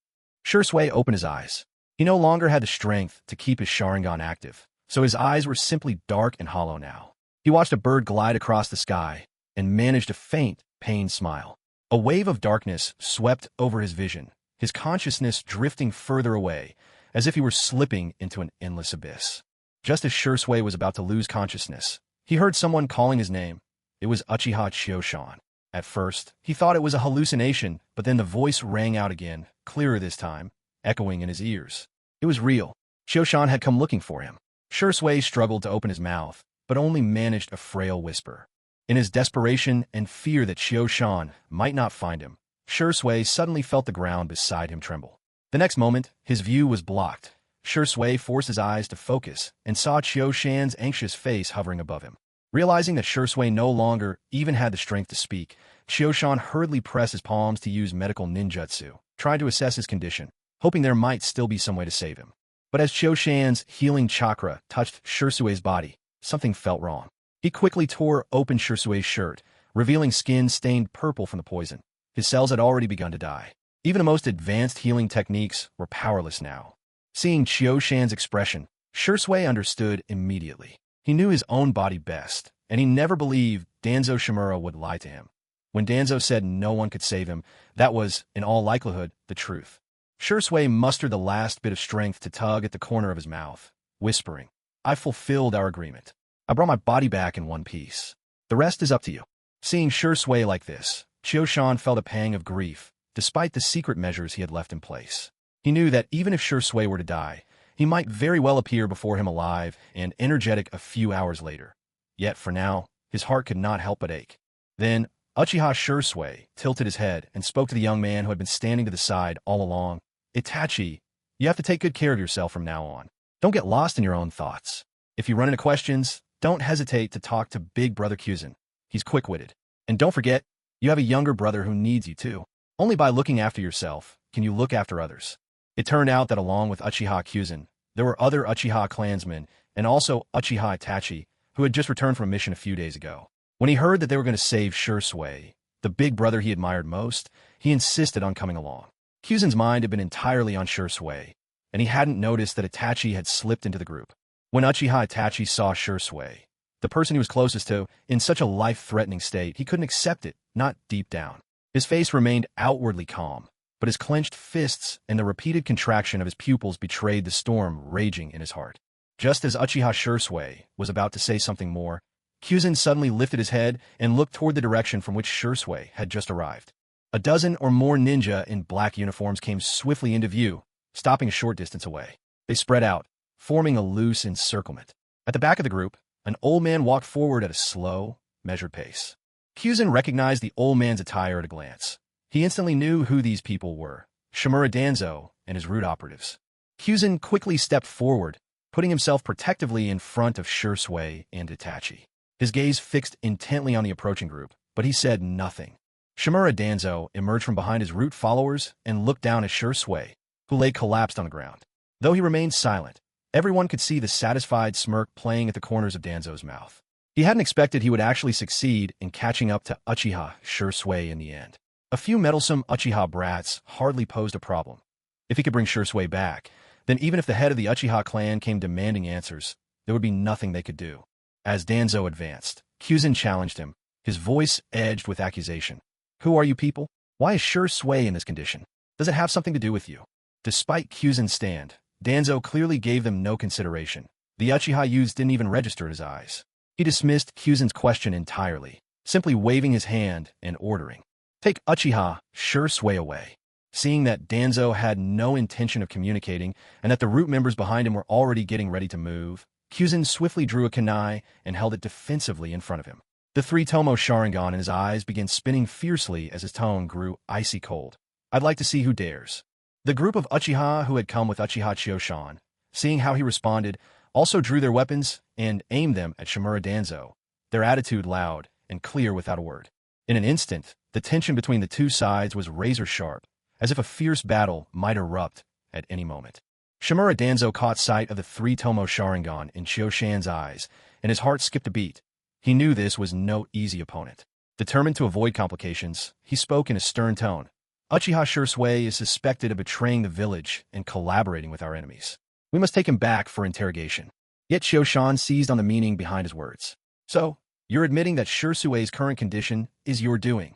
Shui opened his eyes. He no longer had the strength to keep his Sharingan active, so his eyes were simply dark and hollow now. He watched a bird glide across the sky and managed a faint, pained smile. A wave of darkness swept over his vision, his consciousness drifting further away, as if he were slipping into an endless abyss. Just as Shui was about to lose consciousness, he heard someone calling his name. It was Uchiha Chioshan. At first, he thought it was a hallucination, but then the voice rang out again, clearer this time, echoing in his ears. It was real. Chioshan had come looking for him. Shursui struggled to open his mouth, but only managed a frail whisper. In his desperation and fear that Chioshan might not find him, Shursui suddenly felt the ground beside him tremble. The next moment, his view was blocked. Shursui forced his eyes to focus and saw Chioshan's anxious face hovering above him. Realizing that Shursui no longer even had the strength to speak, Chioshan hurriedly pressed his palms to use medical ninjutsu, trying to assess his condition, hoping there might still be some way to save him. But as Chioshan's healing chakra touched Shursui's body, something felt wrong. He quickly tore open Shursui's shirt, revealing skin stained purple from the poison. His cells had already begun to die. Even the most advanced healing techniques were powerless now. Seeing Chioshan's expression, Shursui understood immediately. He knew his own body best, and he never believed Danzo Shimura would lie to him. When Danzo said no one could save him, that was, in all likelihood, the truth. Shursui mustered the last bit of strength to tug at the corner of his mouth, whispering, "I fulfilled our agreement. I brought my body back in one piece. The rest is up to you." Seeing Shursui like this, Chioshan felt a pang of grief, despite the secret measures he had left in place. He knew that even if Shursui were to die, he might very well appear before him alive and energetic a few hours later. Yet for now, his heart could not help but ache. Then, Uchiha Shursui tilted his head and spoke to the young man who had been standing to the side all along. "Itachi, you have to take good care of yourself from now on. Don't get lost in your own thoughts. If you run into questions, don't hesitate to talk to Big Brother Kyuzen. He's quick-witted. And don't forget, you have a younger brother who needs you too. Only by looking after yourself can you look after others." It turned out that along with Uchiha Kyuzen, there were other Uchiha clansmen and also Uchiha Itachi, who had just returned from a mission a few days ago. When he heard that they were going to save Shursui, the big brother he admired most, he insisted on coming along. Kyuzen's mind had been entirely on Shursui, and he hadn't noticed that Itachi had slipped into the group. When Uchiha Itachi saw Shursui, the person he was closest to, in such a life-threatening state, he couldn't accept it, not deep down. His face remained outwardly calm, but his clenched fists and the repeated contraction of his pupils betrayed the storm raging in his heart. Just as Uchiha Shursui was about to say something more, Kyuzen suddenly lifted his head and looked toward the direction from which Shursui had just arrived. A dozen or more ninja in black uniforms came swiftly into view, stopping a short distance away. They spread out, forming a loose encirclement. At the back of the group, an old man walked forward at a slow, measured pace. Kyuzen recognized the old man's attire at a glance. He instantly knew who these people were, Shimura Danzo and his root operatives. Kyuzen quickly stepped forward, putting himself protectively in front of Shursui and Itachi. His gaze fixed intently on the approaching group, but he said nothing. Shimura Danzo emerged from behind his root followers and looked down at Shursui, who lay collapsed on the ground. Though he remained silent, everyone could see the satisfied smirk playing at the corners of Danzo's mouth. He hadn't expected he would actually succeed in catching up to Uchiha Shursui in the end. A few meddlesome Uchiha brats hardly posed a problem. If he could bring Shursui back, then even if the head of the Uchiha clan came demanding answers, there would be nothing they could do. As Danzo advanced, Kyuzen challenged him, his voice edged with accusation. "Who are you people? Why is Shursui in this condition? Does it have something to do with you?" Despite Kyuzen's stand, Danzo clearly gave them no consideration. The Uchiha youths didn't even register in his eyes. He dismissed Kyuzen's question entirely, simply waving his hand and ordering, "Take Uchiha Shursui away." Seeing that Danzo had no intention of communicating and that the root members behind him were already getting ready to move, Kyuzen swiftly drew a kunai and held it defensively in front of him. The three-tomo Sharingan in his eyes began spinning fiercely as his tone grew icy cold. "I'd like to see who dares." The group of Uchiha who had come with Uchiha Chioshan, seeing how he responded, also drew their weapons and aimed them at Shimura Danzo, their attitude loud and clear without a word. In an instant, the tension between the two sides was razor-sharp, as if a fierce battle might erupt at any moment. Shimura Danzo caught sight of the three-tomo Sharingan in Chioshan's eyes, and his heart skipped a beat. He knew this was no easy opponent. Determined to avoid complications, he spoke in a stern tone. "Uchiha Shursui is suspected of betraying the village and collaborating with our enemies. We must take him back for interrogation." Yet Chioshan seized on the meaning behind his words. "So, you're admitting that Shursui's current condition is your doing?"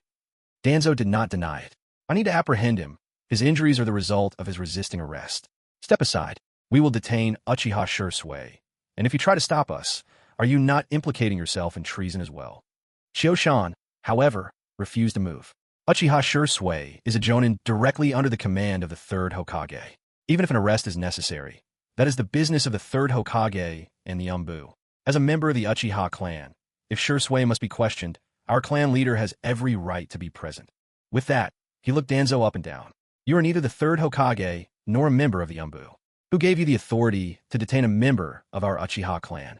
Danzo did not deny it. "I need to apprehend him. His injuries are the result of his resisting arrest. Step aside. We will detain Uchiha Shursui. And if you try to stop us, are you not implicating yourself in treason as well?" Chioshan, however, refused to move. Uchiha Shursui is a jonin directly under the command of the third Hokage. Even if an arrest is necessary, that is the business of the third Hokage and the Umbu. As a member of the Uchiha clan, if Shursui must be questioned, our clan leader has every right to be present. With that, he looked Danzo up and down. You are neither the third Hokage nor a member of the Umbu. Who gave you the authority to detain a member of our Uchiha clan?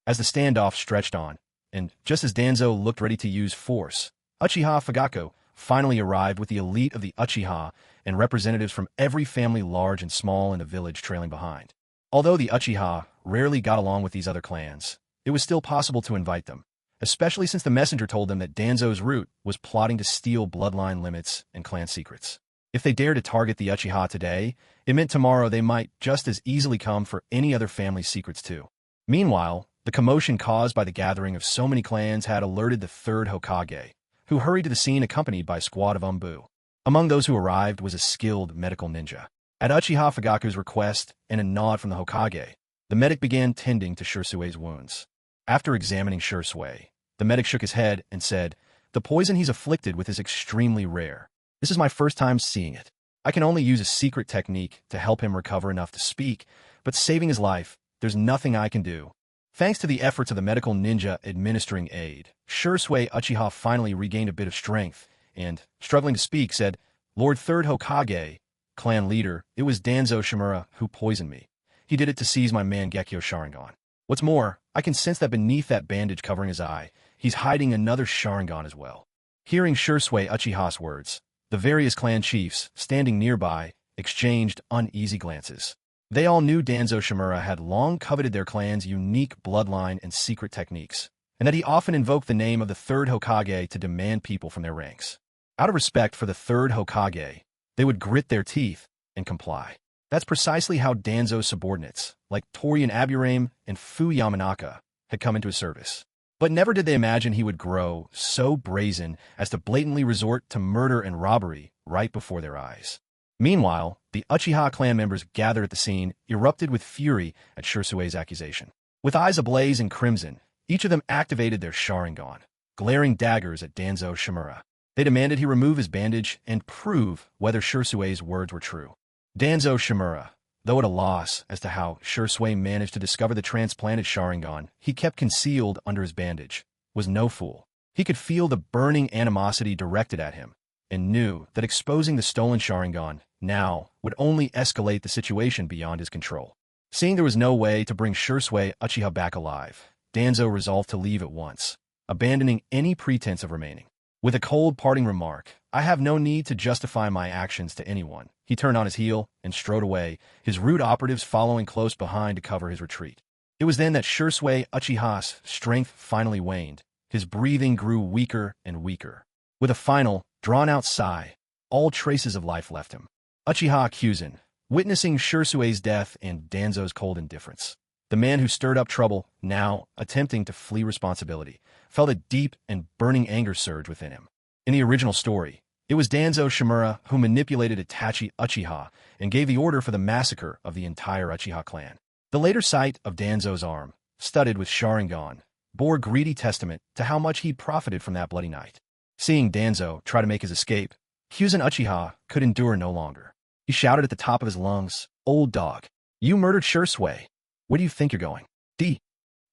As the standoff stretched on, and just as Danzo looked ready to use force, Uchiha Fugaku finally arrived with the elite of the Uchiha and representatives from every family large and small in the village trailing behind. Although the Uchiha rarely got along with these other clans, it was still possible to invite them, especially since the messenger told them that Danzo's root was plotting to steal bloodline limits and clan secrets. If they dared to target the Uchiha today, it meant tomorrow they might just as easily come for any other family's secrets too. Meanwhile, the commotion caused by the gathering of so many clans had alerted the third Hokage, who hurried to the scene accompanied by a squad of Umbu. Among those who arrived was a skilled medical ninja. At Uchiha Fugaku's request and a nod from the Hokage, the medic began tending to Shursui's wounds. After examining Shursui, the medic shook his head and said, "The poison he's afflicted with is extremely rare. This is my first time seeing it. I can only use a secret technique to help him recover enough to speak, but saving his life, there's nothing I can do." Thanks to the efforts of the medical ninja administering aid, Shursui Uchiha finally regained a bit of strength and, struggling to speak, said, "Lord Third Hokage, clan leader, it was Danzo Shimura who poisoned me. He did it to seize my Mangekyo Sharingan. What's more, I can sense that beneath that bandage covering his eye, he's hiding another Sharingan as well." Hearing Shursui Uchiha's words, the various clan chiefs, standing nearby, exchanged uneasy glances. They all knew Danzo Shimura had long coveted their clan's unique bloodline and secret techniques, and that he often invoked the name of the third Hokage to demand people from their ranks. Out of respect for the third Hokage, they would grit their teeth and comply. That's precisely how Danzo's subordinates, like Torian Aburame and Fu Yamanaka, had come into his service. But never did they imagine he would grow so brazen as to blatantly resort to murder and robbery right before their eyes. Meanwhile, the Uchiha clan members gathered at the scene erupted with fury at Shursui's accusation. With eyes ablaze in crimson, each of them activated their Sharingan, glaring daggers at Danzo Shimura. They demanded he remove his bandage and prove whether Shursui's words were true. Danzo Shimura, though at a loss as to how Shursui managed to discover the transplanted Sharingan he kept concealed under his bandage, was no fool. He could feel the burning animosity directed at him, and knew that exposing the stolen Sharingan now would only escalate the situation beyond his control. Seeing there was no way to bring Shursui Uchiha back alive, Danzo resolved to leave at once, abandoning any pretense of remaining. With a cold parting remark, "I have no need to justify my actions to anyone," he turned on his heel and strode away, his rude operatives following close behind to cover his retreat. It was then that Shursui Uchiha's strength finally waned. His breathing grew weaker and weaker. With a final, drawn-out sigh, all traces of life left him. Uchiha Kyuzin, witnessing Shursui's death and Danzo's cold indifference, the man who stirred up trouble, now attempting to flee responsibility, felt a deep and burning anger surge within him. In the original story, it was Danzo Shimura who manipulated Itachi Uchiha and gave the order for the massacre of the entire Uchiha clan. The later sight of Danzo's arm, studded with Sharingan, bore greedy testament to how much he profited from that bloody night. Seeing Danzo try to make his escape, Kyuzin Uchiha could endure no longer. He shouted at the top of his lungs, "Old dog, you murdered Shursui. Where do you think you're going?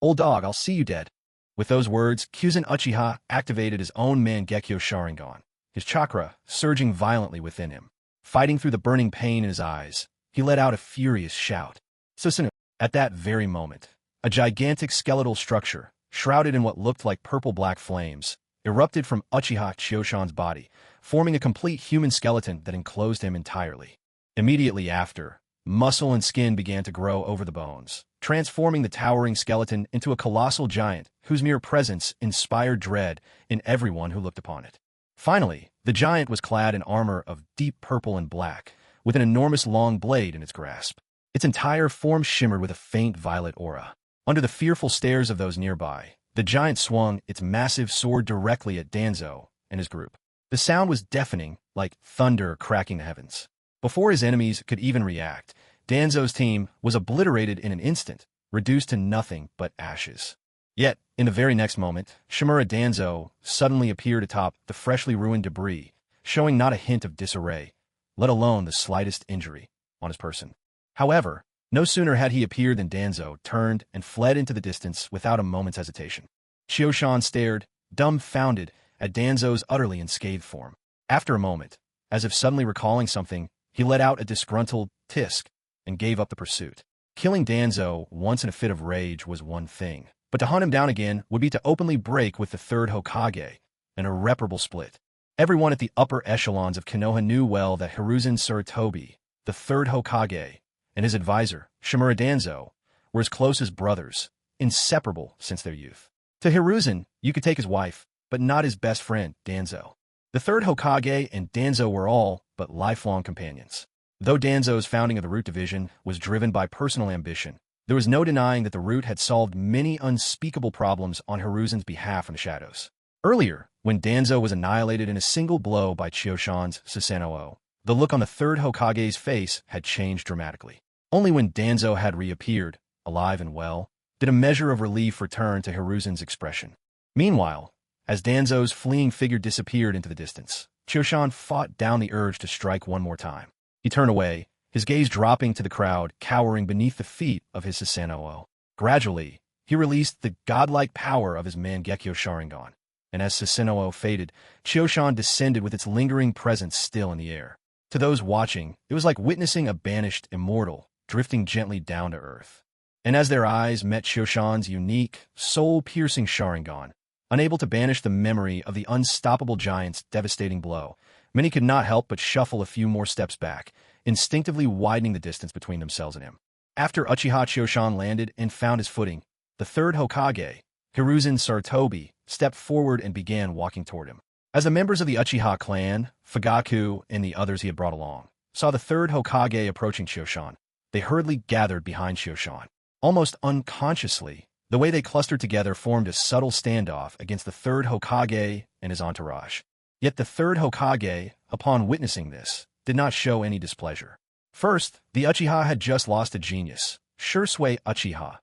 Old dog, I'll see you dead." With those words, Kyuzin Uchiha activated his own Mangekyo Sharingan, his chakra surging violently within him. Fighting through the burning pain in his eyes, he let out a furious shout. Susanoo. At that very moment, a gigantic skeletal structure, shrouded in what looked like purple-black flames, erupted from Uchiha Chioshan's body, forming a complete human skeleton that enclosed him entirely. Immediately after, muscle and skin began to grow over the bones, transforming the towering skeleton into a colossal giant whose mere presence inspired dread in everyone who looked upon it. Finally, the giant was clad in armor of deep purple and black, with an enormous long blade in its grasp. Its entire form shimmered with a faint violet aura. Under the fearful stares of those nearby, the giant swung its massive sword directly at Danzo and his group. The sound was deafening, like thunder cracking the heavens. Before his enemies could even react, Danzo's team was obliterated in an instant, reduced to nothing but ashes. Yet, In the very next moment, Shimura Danzo suddenly appeared atop the freshly ruined debris, showing not a hint of disarray, let alone the slightest injury, on his person. However, no sooner had he appeared than Danzo turned and fled into the distance without a moment's hesitation. Chioshan stared, dumbfounded, at Danzo's utterly unscathed form. After a moment, as if suddenly recalling something, he let out a disgruntled tisk and gave up the pursuit. Killing Danzo once in a fit of rage was one thing, but to hunt him down again would be to openly break with the third Hokage, an irreparable split. Everyone at the upper echelons of Konoha knew well that Hiruzen Sarutobi, the third Hokage, and his advisor, Shimura Danzo, were as close as brothers, inseparable since their youth. To Hiruzen, you could take his wife, but not his best friend, Danzo. The third Hokage and Danzo were all but lifelong companions. Though Danzo's founding of the Root Division was driven by personal ambition, there was no denying that the Root had solved many unspeakable problems on Hiruzen's behalf in the shadows. Earlier, when Danzo was annihilated in a single blow by Chioshan's Susanoo, the look on the third Hokage's face had changed dramatically. Only when Danzo had reappeared, alive and well, did a measure of relief return to Hiruzen's expression. Meanwhile, as Danzo's fleeing figure disappeared into the distance, Chioshan fought down the urge to strike one more time. He turned away, his gaze dropping to the crowd cowering beneath the feet of his Susanoo. Gradually, he released the godlike power of his Mangekyo Sharingan, and as Susanoo faded, Chioshan descended with its lingering presence still in the air. To those watching, it was like witnessing a banished immortal drifting gently down to earth. And as their eyes met Chioshan's unique, soul-piercing Sharingan, unable to banish the memory of the unstoppable giant's devastating blow, many could not help but shuffle a few more steps back, instinctively widening the distance between themselves and him. After Uchiha Chioshan landed and found his footing, the third Hokage, Hiruzen Sarutobi, stepped forward and began walking toward him. As the members of the Uchiha clan, Fugaku, and the others he had brought along, saw the third Hokage approaching Chioshan, they hurriedly gathered behind Chioshan. Almost unconsciously, the way they clustered together formed a subtle standoff against the third Hokage and his entourage. Yet the third Hokage, upon witnessing this, did not show any displeasure. First, the Uchiha had just lost a genius, Shisui Uchiha,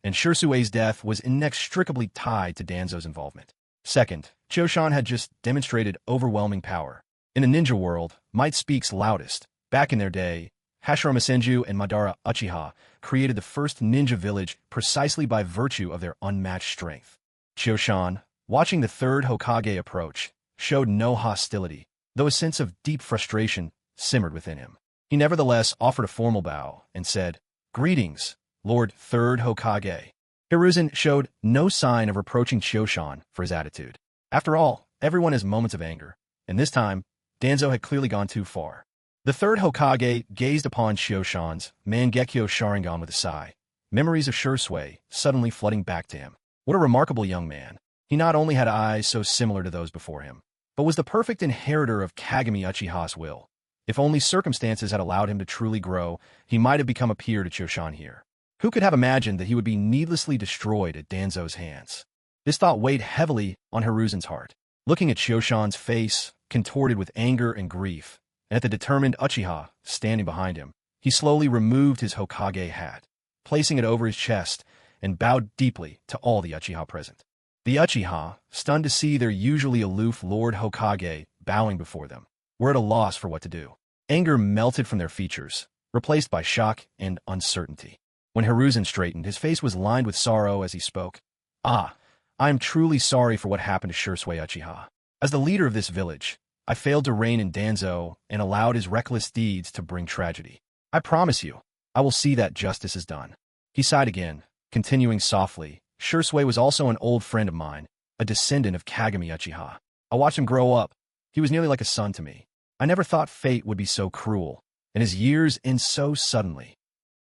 and Shisui's death was inextricably tied to Danzo's involvement. Second, Chioshan had just demonstrated overwhelming power. In the ninja world, might speaks loudest. Back in their day, Hashirama Senju and Madara Uchiha created the first ninja village precisely by virtue of their unmatched strength. Chioshan, watching the third Hokage approach, showed no hostility, though a sense of deep frustration simmered within him. He nevertheless offered a formal bow and said, "Greetings, Lord Third Hokage." Hiruzen showed no sign of reproaching Chioshan for his attitude. After all, everyone has moments of anger, and this time, Danzo had clearly gone too far. The third Hokage gazed upon Chioshan's Mangekyo Sharingan with a sigh, memories of Shisui suddenly flooding back to him. What a remarkable young man. He not only had eyes so similar to those before him, but was the perfect inheritor of Kagami Uchiha's will. If only circumstances had allowed him to truly grow, he might have become a peer to Chioshan here. Who could have imagined that he would be needlessly destroyed at Danzo's hands? This thought weighed heavily on Hiruzen's heart. Looking at Chioshan's face, contorted with anger and grief, and at the determined Uchiha standing behind him, he slowly removed his Hokage hat, placing it over his chest, and bowed deeply to all the Uchiha present. The Uchiha, stunned to see their usually aloof Lord Hokage bowing before them, were at a loss for what to do. Anger melted from their features, replaced by shock and uncertainty. When Hiruzen straightened, his face was lined with sorrow as he spoke. "Ah, I am truly sorry for what happened to Shisui Uchiha. As the leader of this village, I failed to reign in Danzo and allowed his reckless deeds to bring tragedy. I promise you, I will see that justice is done." He sighed again, continuing softly, "Shisui was also an old friend of mine, a descendant of Kagami Uchiha. I watched him grow up. He was nearly like a son to me. I never thought fate would be so cruel, and his years end so suddenly."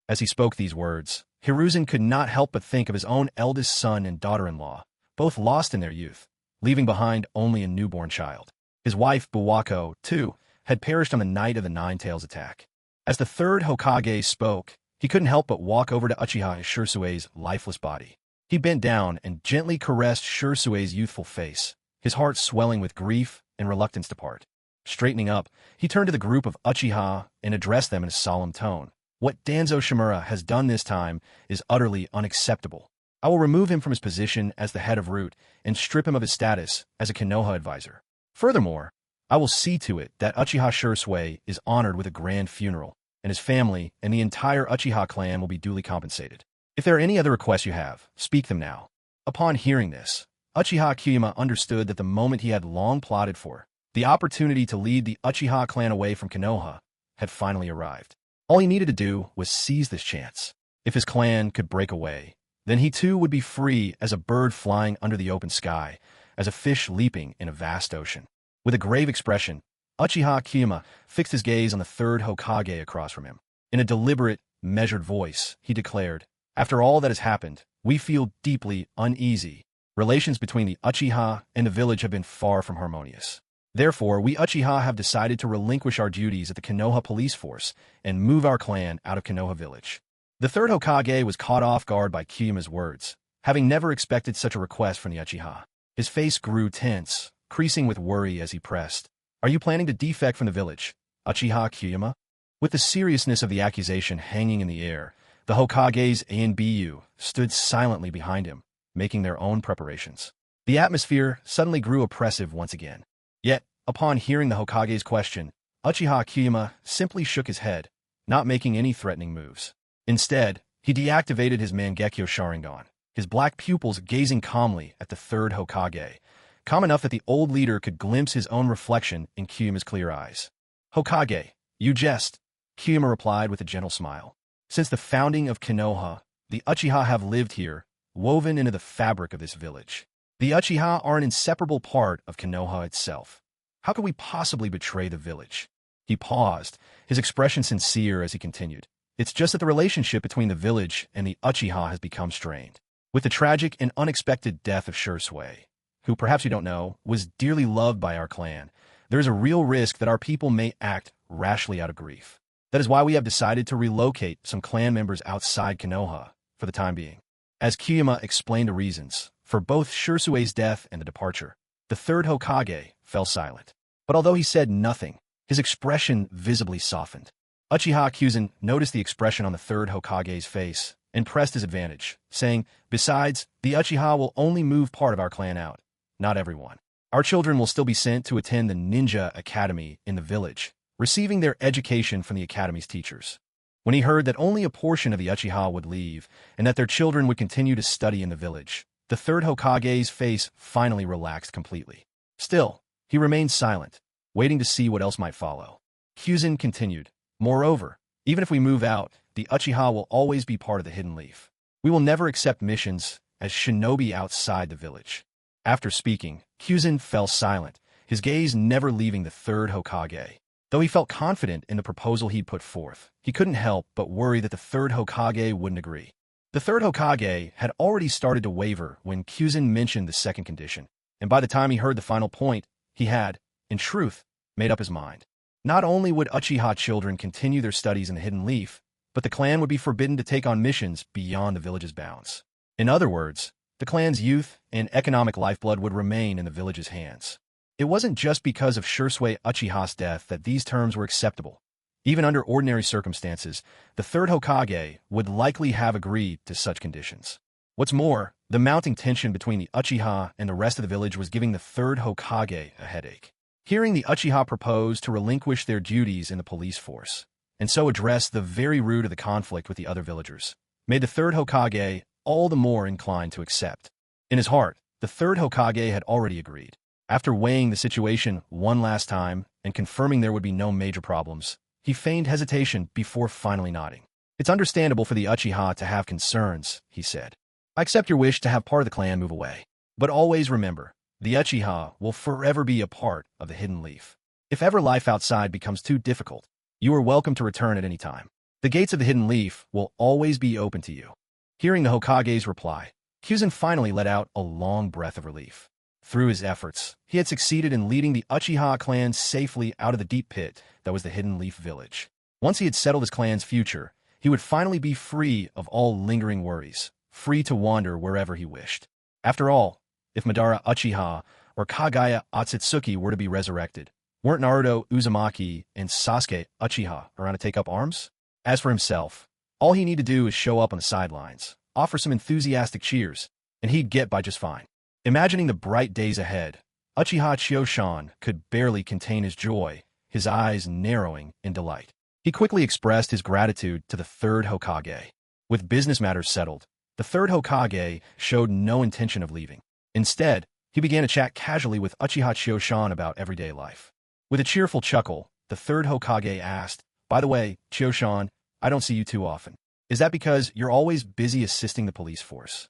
As he spoke these words, Hiruzen could not help but think of his own eldest son and daughter-in-law, both lost in their youth, leaving behind only a newborn child. His wife, Buwako, too, had perished on the night of the Nine-Tails attack. As the third Hokage spoke, he couldn't help but walk over to Uchiha Shisui's lifeless body. He bent down and gently caressed Shisui's youthful face, his heart swelling with grief and reluctance to part. Straightening up, he turned to the group of Uchiha and addressed them in a solemn tone. "What Danzo Shimura has done this time is utterly unacceptable. I will remove him from his position as the head of Root and strip him of his status as a Konoha advisor. Furthermore, I will see to it that Uchiha Shursui is honored with a grand funeral, and his family and the entire Uchiha clan will be duly compensated. If there are any other requests you have, speak them now. Upon hearing this, Uchiha Kyuma understood that the moment he had long plotted for, the opportunity to lead the Uchiha clan away from Konoha, had finally arrived. All he needed to do was seize this chance. If his clan could break away, then he too would be free as a bird flying under the open sky, as a fish leaping in a vast ocean. With a grave expression, Uchiha Kyuma fixed his gaze on the third Hokage across from him. In a deliberate, measured voice, he declared, "After all that has happened, we feel deeply uneasy. Relations between the Uchiha and the village have been far from harmonious. Therefore, we Uchiha have decided to relinquish our duties at the Konoha police force and move our clan out of Konoha village." The third Hokage was caught off guard by Kyuma's words, having never expected such a request from the Uchiha. His face grew tense, creasing with worry as he pressed, "Are you planning to defect from the village, Uchiha Kyuma?" With the seriousness of the accusation hanging in the air, the Hokages A and Bu stood silently behind him, making their own preparations. The atmosphere suddenly grew oppressive once again. Yet, upon hearing the Hokage's question, Uchiha Kyuma simply shook his head, not making any threatening moves. Instead, he deactivated his Mangekyo Sharingan, his black pupils gazing calmly at the third Hokage, calm enough that the old leader could glimpse his own reflection in Kyuma's clear eyes. "Hokage, you jest," Kyuma replied with a gentle smile. "Since the founding of Konoha, the Uchiha have lived here, woven into the fabric of this village. The Uchiha are an inseparable part of Konoha itself. How could we possibly betray the village?" He paused, his expression sincere as he continued. "It's just that the relationship between the village and the Uchiha has become strained. With the tragic and unexpected death of Shursui, who perhaps you don't know, was dearly loved by our clan, there is a real risk that our people may act rashly out of grief. That is why we have decided to relocate some clan members outside Konoha for the time being." As Kyuma explained the reasons for both Shursui's death and the departure, the third Hokage fell silent. But although he said nothing, his expression visibly softened. Uchiha Kyuzen noticed the expression on the third Hokage's face and pressed his advantage, saying, "Besides, the Uchiha will only move part of our clan out, not everyone. Our children will still be sent to attend the ninja academy in the village, receiving their education from the academy's teachers." When he heard that only a portion of the Uchiha would leave and that their children would continue to study in the village, the third Hokage's face finally relaxed completely. Still, he remained silent, waiting to see what else might follow. Kyuzen continued, "Moreover, even if we move out, the Uchiha will always be part of the Hidden Leaf. We will never accept missions as shinobi outside the village." After speaking, Kyuzen fell silent, his gaze never leaving the third Hokage. Though he felt confident in the proposal he'd put forth, he couldn't help but worry that the third Hokage wouldn't agree. The third Hokage had already started to waver when Kyuzen mentioned the second condition, and by the time he heard the final point, he had, in truth, made up his mind. Not only would Uchiha children continue their studies in the Hidden Leaf, but the clan would be forbidden to take on missions beyond the village's bounds. In other words, the clan's youth and economic lifeblood would remain in the village's hands. It wasn't just because of Shursui Uchiha's death that these terms were acceptable. Even under ordinary circumstances, the third Hokage would likely have agreed to such conditions. What's more, the mounting tension between the Uchiha and the rest of the village was giving the third Hokage a headache. Hearing the Uchiha propose to relinquish their duties in the police force, and so address the very root of the conflict with the other villagers, made the third Hokage all the more inclined to accept. In his heart, the third Hokage had already agreed. After weighing the situation one last time and confirming there would be no major problems, he feigned hesitation before finally nodding. "It's understandable for the Uchiha to have concerns," he said. "I accept your wish to have part of the clan move away. But always remember, the Uchiha will forever be a part of the Hidden Leaf. If ever life outside becomes too difficult, you are welcome to return at any time. The gates of the Hidden Leaf will always be open to you." Hearing the Hokage's reply, Kyuzen finally let out a long breath of relief. Through his efforts, he had succeeded in leading the Uchiha clan safely out of the deep pit that was the Hidden Leaf village. Once he had settled his clan's future, he would finally be free of all lingering worries, free to wander wherever he wished. After all, if Madara Uchiha or Kagaya Otsutsuki were to be resurrected, weren't Naruto Uzumaki and Sasuke Uchiha around to take up arms? As for himself, all he needed to do is show up on the sidelines, offer some enthusiastic cheers, and he'd get by just fine. Imagining the bright days ahead, Uchiha Chioshan could barely contain his joy, his eyes narrowing in delight. He quickly expressed his gratitude to the third Hokage. With business matters settled, the third Hokage showed no intention of leaving. Instead, he began to chat casually with Uchiha Chioshan about everyday life. With a cheerful chuckle, the third Hokage asked, "By the way, Chioshan, I don't see you too often. Is that because you're always busy assisting the police force?"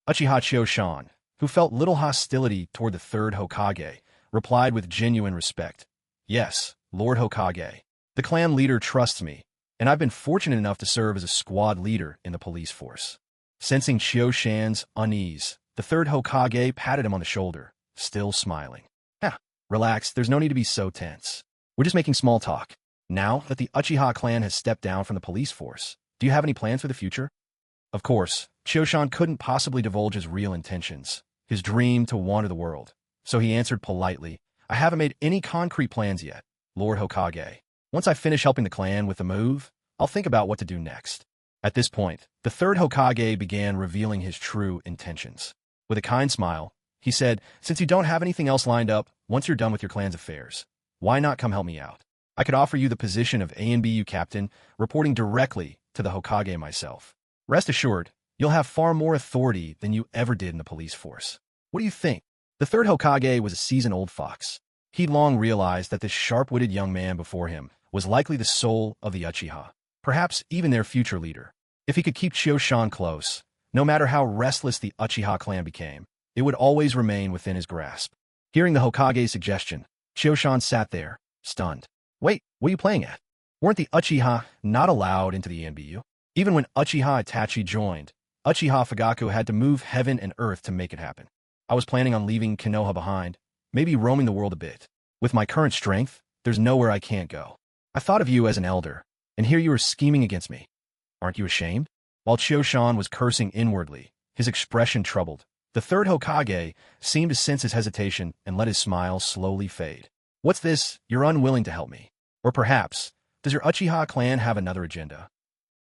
Uchiha Chioshan, who felt little hostility toward the third Hokage, replied with genuine respect, "Yes, Lord Hokage. The clan leader trusts me, and I've been fortunate enough to serve as a squad leader in the police force." Sensing Chioshan's unease, the third Hokage patted him on the shoulder, still smiling. Relax, there's no need to be so tense. We're just making small talk. Now that the Uchiha clan has stepped down from the police force, do you have any plans for the future? Of course, Chioshan couldn't possibly divulge his real intentions, his dream to wander the world. So he answered politely, "I haven't made any concrete plans yet, Lord Hokage. Once I finish helping the clan with the move, I'll think about what to do next." At this point, the third Hokage began revealing his true intentions. With a kind smile, he said, "Since you don't have anything else lined up, once you're done with your clan's affairs, why not come help me out? I could offer you the position of ANBU captain, reporting directly to the Hokage myself. Rest assured, you'll have far more authority than you ever did in the police force. What do you think?" The third Hokage was a seasoned old fox. He'd long realized that this sharp-witted young man before him was likely the soul of the Uchiha, perhaps even their future leader. If he could keep Chioshan close, no matter how restless the Uchiha clan became, it would always remain within his grasp. Hearing the Hokage's suggestion, Chioshan sat there, stunned. Wait, what are you playing at? Weren't the Uchiha not allowed into the ANBU? Even when Uchiha Itachi joined, Uchiha Fugaku had to move heaven and earth to make it happen. I was planning on leaving Konoha behind, maybe roaming the world a bit. With my current strength, there's nowhere I can't go. I thought of you as an elder, and here you are scheming against me. Aren't you ashamed?" While Chioshan was cursing inwardly, his expression troubled, the third Hokage seemed to sense his hesitation and let his smile slowly fade. "What's this? You're unwilling to help me. Or perhaps, does your Uchiha clan have another agenda?"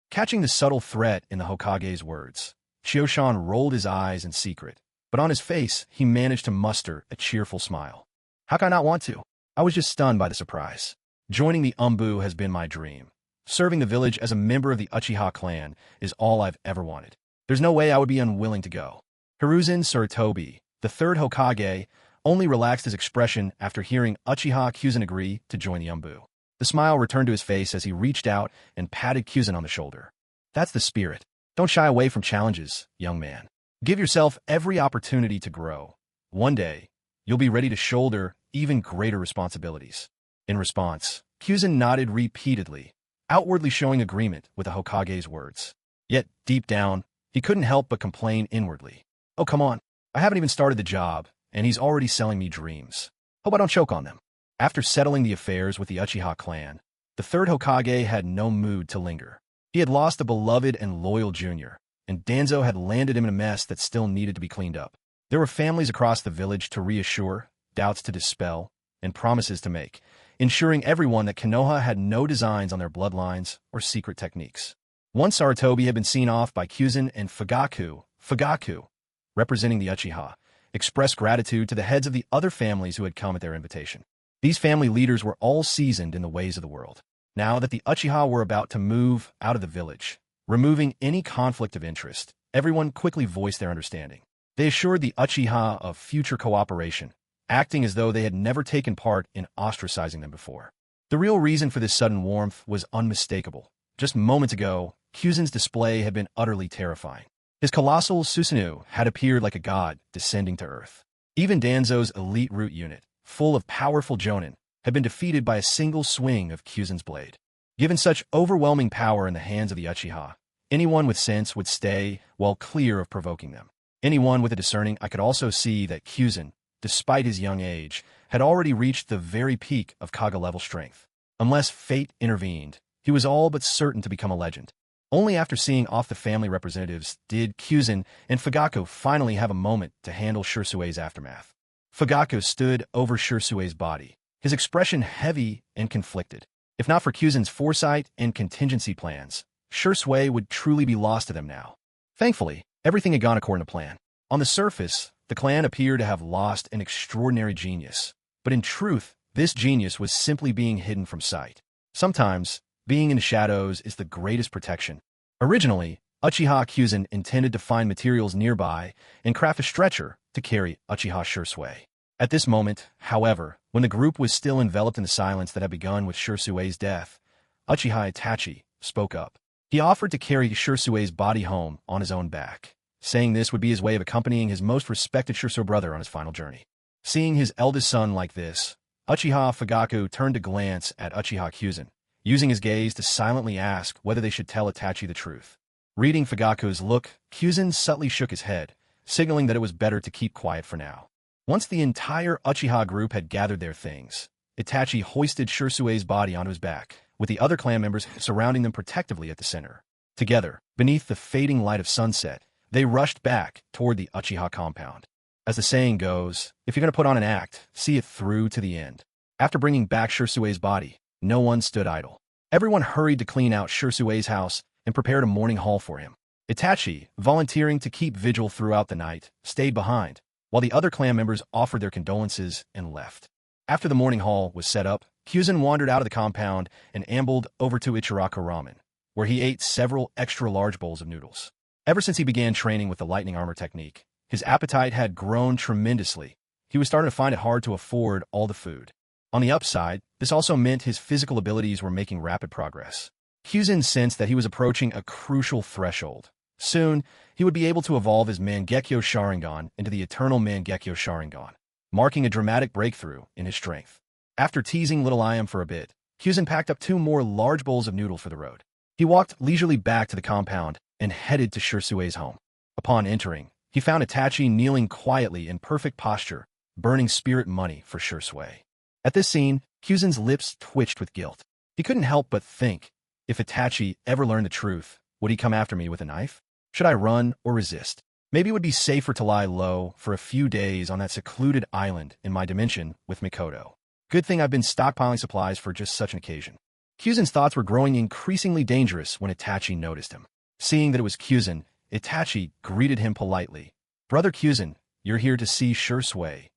Catching the subtle threat in the Hokage's words, Chioshan rolled his eyes in secret, but on his face he managed to muster a cheerful smile. "How can I not want to? I was just stunned by the surprise. Joining the Umbu has been my dream. Serving the village as a member of the Uchiha clan is all I've ever wanted. There's no way I would be unwilling to go." Hiruzen Sarutobi, the third Hokage, only relaxed his expression after hearing Uchiha Kyuzen agree to join the Umbu. The smile returned to his face as he reached out and patted Kyuzen on the shoulder. "That's the spirit. Don't shy away from challenges, young man. Give yourself every opportunity to grow. One day, you'll be ready to shoulder even greater responsibilities." In response, Kyuzen nodded repeatedly, outwardly showing agreement with the Hokage's words. Yet, deep down, he couldn't help but complain inwardly. "Oh, come on. I haven't even started the job, and he's already selling me dreams. Hope I don't choke on them." After settling the affairs with the Uchiha clan, the third Hokage had no mood to linger. He had lost a beloved and loyal junior, and Danzo had landed him in a mess that still needed to be cleaned up. There were families across the village to reassure, doubts to dispel, and promises to make, ensuring everyone that Konoha had no designs on their bloodlines or secret techniques. Once Sarutobi had been seen off by Kyuzen and Fugaku, representing the Uchiha, expressed gratitude to the heads of the other families who had come at their invitation. These family leaders were all seasoned in the ways of the world. Now that the Uchiha were about to move out of the village, removing any conflict of interest, everyone quickly voiced their understanding. They assured the Uchiha of future cooperation, acting as though they had never taken part in ostracizing them before. The real reason for this sudden warmth was unmistakable. Just moments ago, Kyuzen's display had been utterly terrifying. His colossal Susanoo had appeared like a god descending to earth. Even Danzo's elite root unit, full of powerful jonin, had been defeated by a single swing of Kyuzen's blade. Given such overwhelming power in the hands of the Uchiha, anyone with sense would stay well clear of provoking them. Anyone with a discerning eye could also see that Kyuzen, despite his young age, had already reached the very peak of Kaga-level strength. Unless fate intervened, he was all but certain to become a legend. Only after seeing off the family representatives did Kyuzen and Fugaku finally have a moment to handle Shirsue's aftermath. Fugaku stood over Shirsue's body, his expression heavy and conflicted. If not for Kyuzen's foresight and contingency plans, Shirsue would truly be lost to them now. Thankfully, everything had gone according to plan. On the surface, the clan appeared to have lost an extraordinary genius. But in truth, this genius was simply being hidden from sight. Sometimes, being in the shadows is the greatest protection. Originally, Uchiha Kyuzen intended to find materials nearby and craft a stretcher to carry Uchiha Shursui. At this moment, however, when the group was still enveloped in the silence that had begun with Shursui's death, Uchiha Itachi spoke up. He offered to carry Shursui's body home on his own back, saying this would be his way of accompanying his most respected Shursu brother on his final journey. Seeing his eldest son like this, Uchiha Fugaku turned to glance at Uchiha Kyuzen, using his gaze to silently ask whether they should tell Itachi the truth. Reading Fugaku's look, Kyuzen subtly shook his head, signaling that it was better to keep quiet for now. Once the entire Uchiha group had gathered their things, Itachi hoisted Shursui's body onto his back, with the other clan members surrounding them protectively at the center. Together, beneath the fading light of sunset, they rushed back toward the Uchiha compound. As the saying goes, if you're going to put on an act, see it through to the end. After bringing back Shursui's body, no one stood idle. Everyone hurried to clean out Shursui's house and prepared a morning haul for him. Itachi, volunteering to keep vigil throughout the night, stayed behind, while the other clan members offered their condolences and left. After the morning haul was set up, Kyuzen wandered out of the compound and ambled over to Ichiraku Ramen, where he ate several extra-large bowls of noodles. Ever since he began training with the lightning armor technique, his appetite had grown tremendously. He was starting to find it hard to afford all the food. On the upside, this also meant his physical abilities were making rapid progress. Kyuzen sensed that he was approaching a crucial threshold. Soon, he would be able to evolve his Mangekyo Sharingan into the eternal Mangekyo Sharingan, marking a dramatic breakthrough in his strength. After teasing little Iam for a bit, Kyuzen packed up 2 more large bowls of noodles for the road. He walked leisurely back to the compound and headed to Shursui's home. Upon entering, he found Itachi kneeling quietly in perfect posture, burning spirit money for Shursui. At this scene, Kyuzen's lips twitched with guilt. He couldn't help but think, if Itachi ever learned the truth, would he come after me with a knife? Should I run or resist? Maybe it would be safer to lie low for a few days on that secluded island in my dimension with Mikoto. Good thing I've been stockpiling supplies for just such an occasion. Kyuzen's thoughts were growing increasingly dangerous when Itachi noticed him. Seeing that it was Kyuzen, Itachi greeted him politely. Brother Kyuzen, you're here to see Shursui,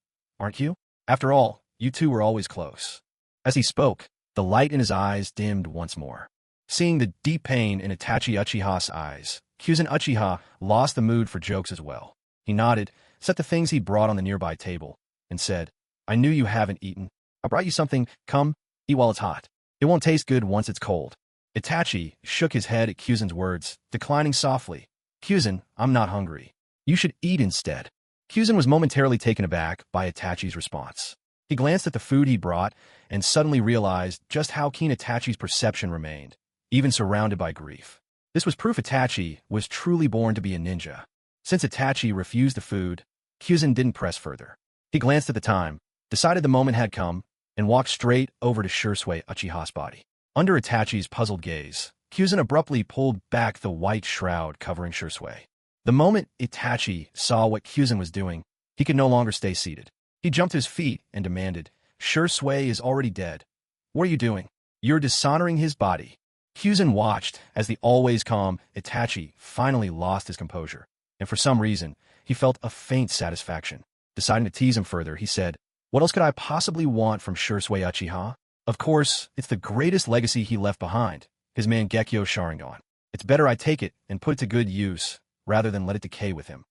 aren't you? After all, you two were always close. As he spoke, the light in his eyes dimmed once more. Seeing the deep pain in Itachi Uchiha's eyes, Kyuzen Uchiha lost the mood for jokes as well. He nodded, set the things he'd brought on the nearby table, and said, I knew you haven't eaten. I brought you something. Come, eat while it's hot. It won't taste good once it's cold. Itachi shook his head at Kyuzen's words, declining softly. Kyuzen, I'm not hungry. You should eat instead. Kyuzen was momentarily taken aback by Itachi's response. He glanced at the food he brought and suddenly realized just how keen Itachi's perception remained, even surrounded by grief. This was proof Itachi was truly born to be a ninja. Since Itachi refused the food, Kyuzen didn't press further. He glanced at the time, decided the moment had come, and walked straight over to Shursui Uchiha's body. Under Itachi's puzzled gaze, Kyuzen abruptly pulled back the white shroud covering Shursui. The moment Itachi saw what Kyuzen was doing, he could no longer stay seated. He jumped to his feet and demanded, Shursui is already dead. What are you doing? You're dishonoring his body. Kyuzen watched as the always calm Itachi finally lost his composure, and for some reason, he felt a faint satisfaction. Deciding to tease him further, he said, What else could I possibly want from Shursui Uchiha? Of course, it's the greatest legacy he left behind, his Mangekyo Sharingan. It's better I take it and put it to good use, rather than let it decay with him.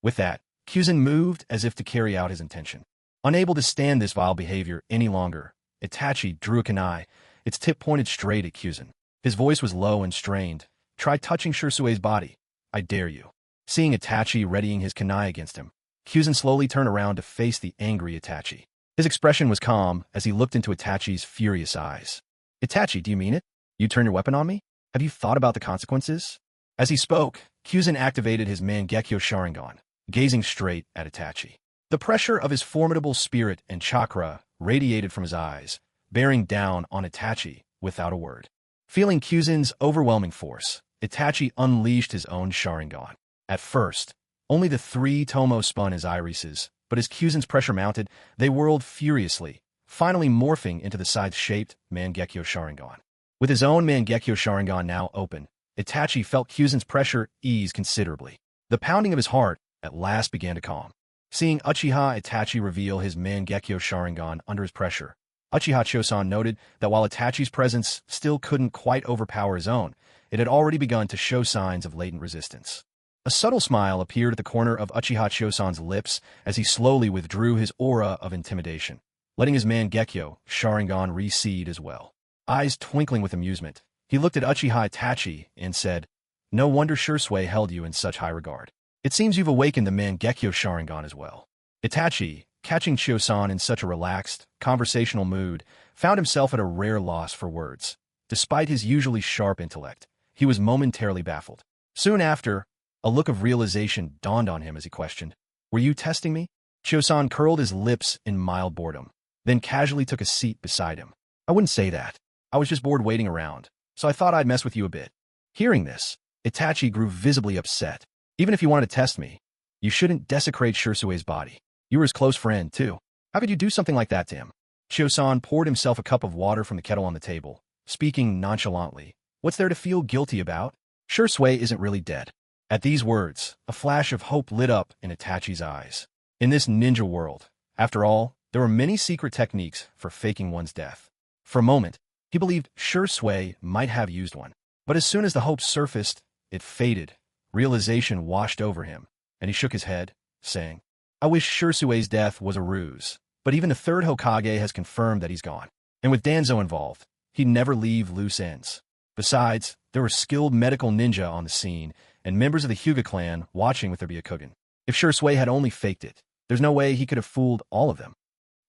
With that, Kyuzen moved as if to carry out his intention. Unable to stand this vile behavior any longer, Itachi drew a kunai, its tip pointed straight at Kyuzen. His voice was low and strained. Try touching Shursui's body. I dare you. Seeing Itachi readying his kunai against him, Kyuzen slowly turned around to face the angry Itachi. His expression was calm as he looked into Itachi's furious eyes. Itachi, do you mean it? You turn your weapon on me? Have you thought about the consequences? As he spoke, Kyuzen activated his Mangekyo Sharingan, gazing straight at Itachi. The pressure of his formidable spirit and chakra radiated from his eyes, bearing down on Itachi without a word. Feeling Kyuzen's overwhelming force, Itachi unleashed his own Sharingan. At first, only the 3 Tomo spun his irises, but as Kyuzen's pressure mounted, they whirled furiously, finally morphing into the scythe-shaped Mangekyo Sharingan. With his own Mangekyo Sharingan now open, Itachi felt Kyuzen's pressure ease considerably. The pounding of his heart at last began to calm. Seeing Uchiha Itachi reveal his Mangekyo Sharingan under his pressure, Uchiha Chosan noted that while Itachi's presence still couldn't quite overpower his own, it had already begun to show signs of latent resistance. A subtle smile appeared at the corner of Uchiha Chosan's lips as he slowly withdrew his aura of intimidation, letting his Mangekyo Sharingan recede as well. Eyes twinkling with amusement, he looked at Uchiha Itachi and said, "No wonder Shursui held you in such high regard. It seems you've awakened the Mangekyo Sharingan as well." Itachi, catching Chosan in such a relaxed, conversational mood, found himself at a rare loss for words. Despite his usually sharp intellect, he was momentarily baffled. Soon after, a look of realization dawned on him as he questioned, "Were you testing me?" Chosan curled his lips in mild boredom, then casually took a seat beside him. "I wouldn't say that. I was just bored waiting around, so I thought I'd mess with you a bit." Hearing this, Itachi grew visibly upset. "Even if you wanted to test me, you shouldn't desecrate Shursue's body. You were his close friend, too. How could you do something like that to him?" Chosan poured himself a cup of water from the kettle on the table, speaking nonchalantly. "What's there to feel guilty about? Shursui isn't really dead." At these words, a flash of hope lit up in Itachi's eyes. In this ninja world, after all, there were many secret techniques for faking one's death. For a moment, he believed Shursui might have used one. But as soon as the hope surfaced, it faded. Realization washed over him, and he shook his head, saying, "I wish Shursue's death was a ruse, but even the third Hokage has confirmed that he's gone. And with Danzo involved, he'd never leave loose ends. Besides, there were skilled medical ninja on the scene, and members of the Hyuga clan watching with their Byakugan. If Shursui had only faked it, there's no way he could have fooled all of them."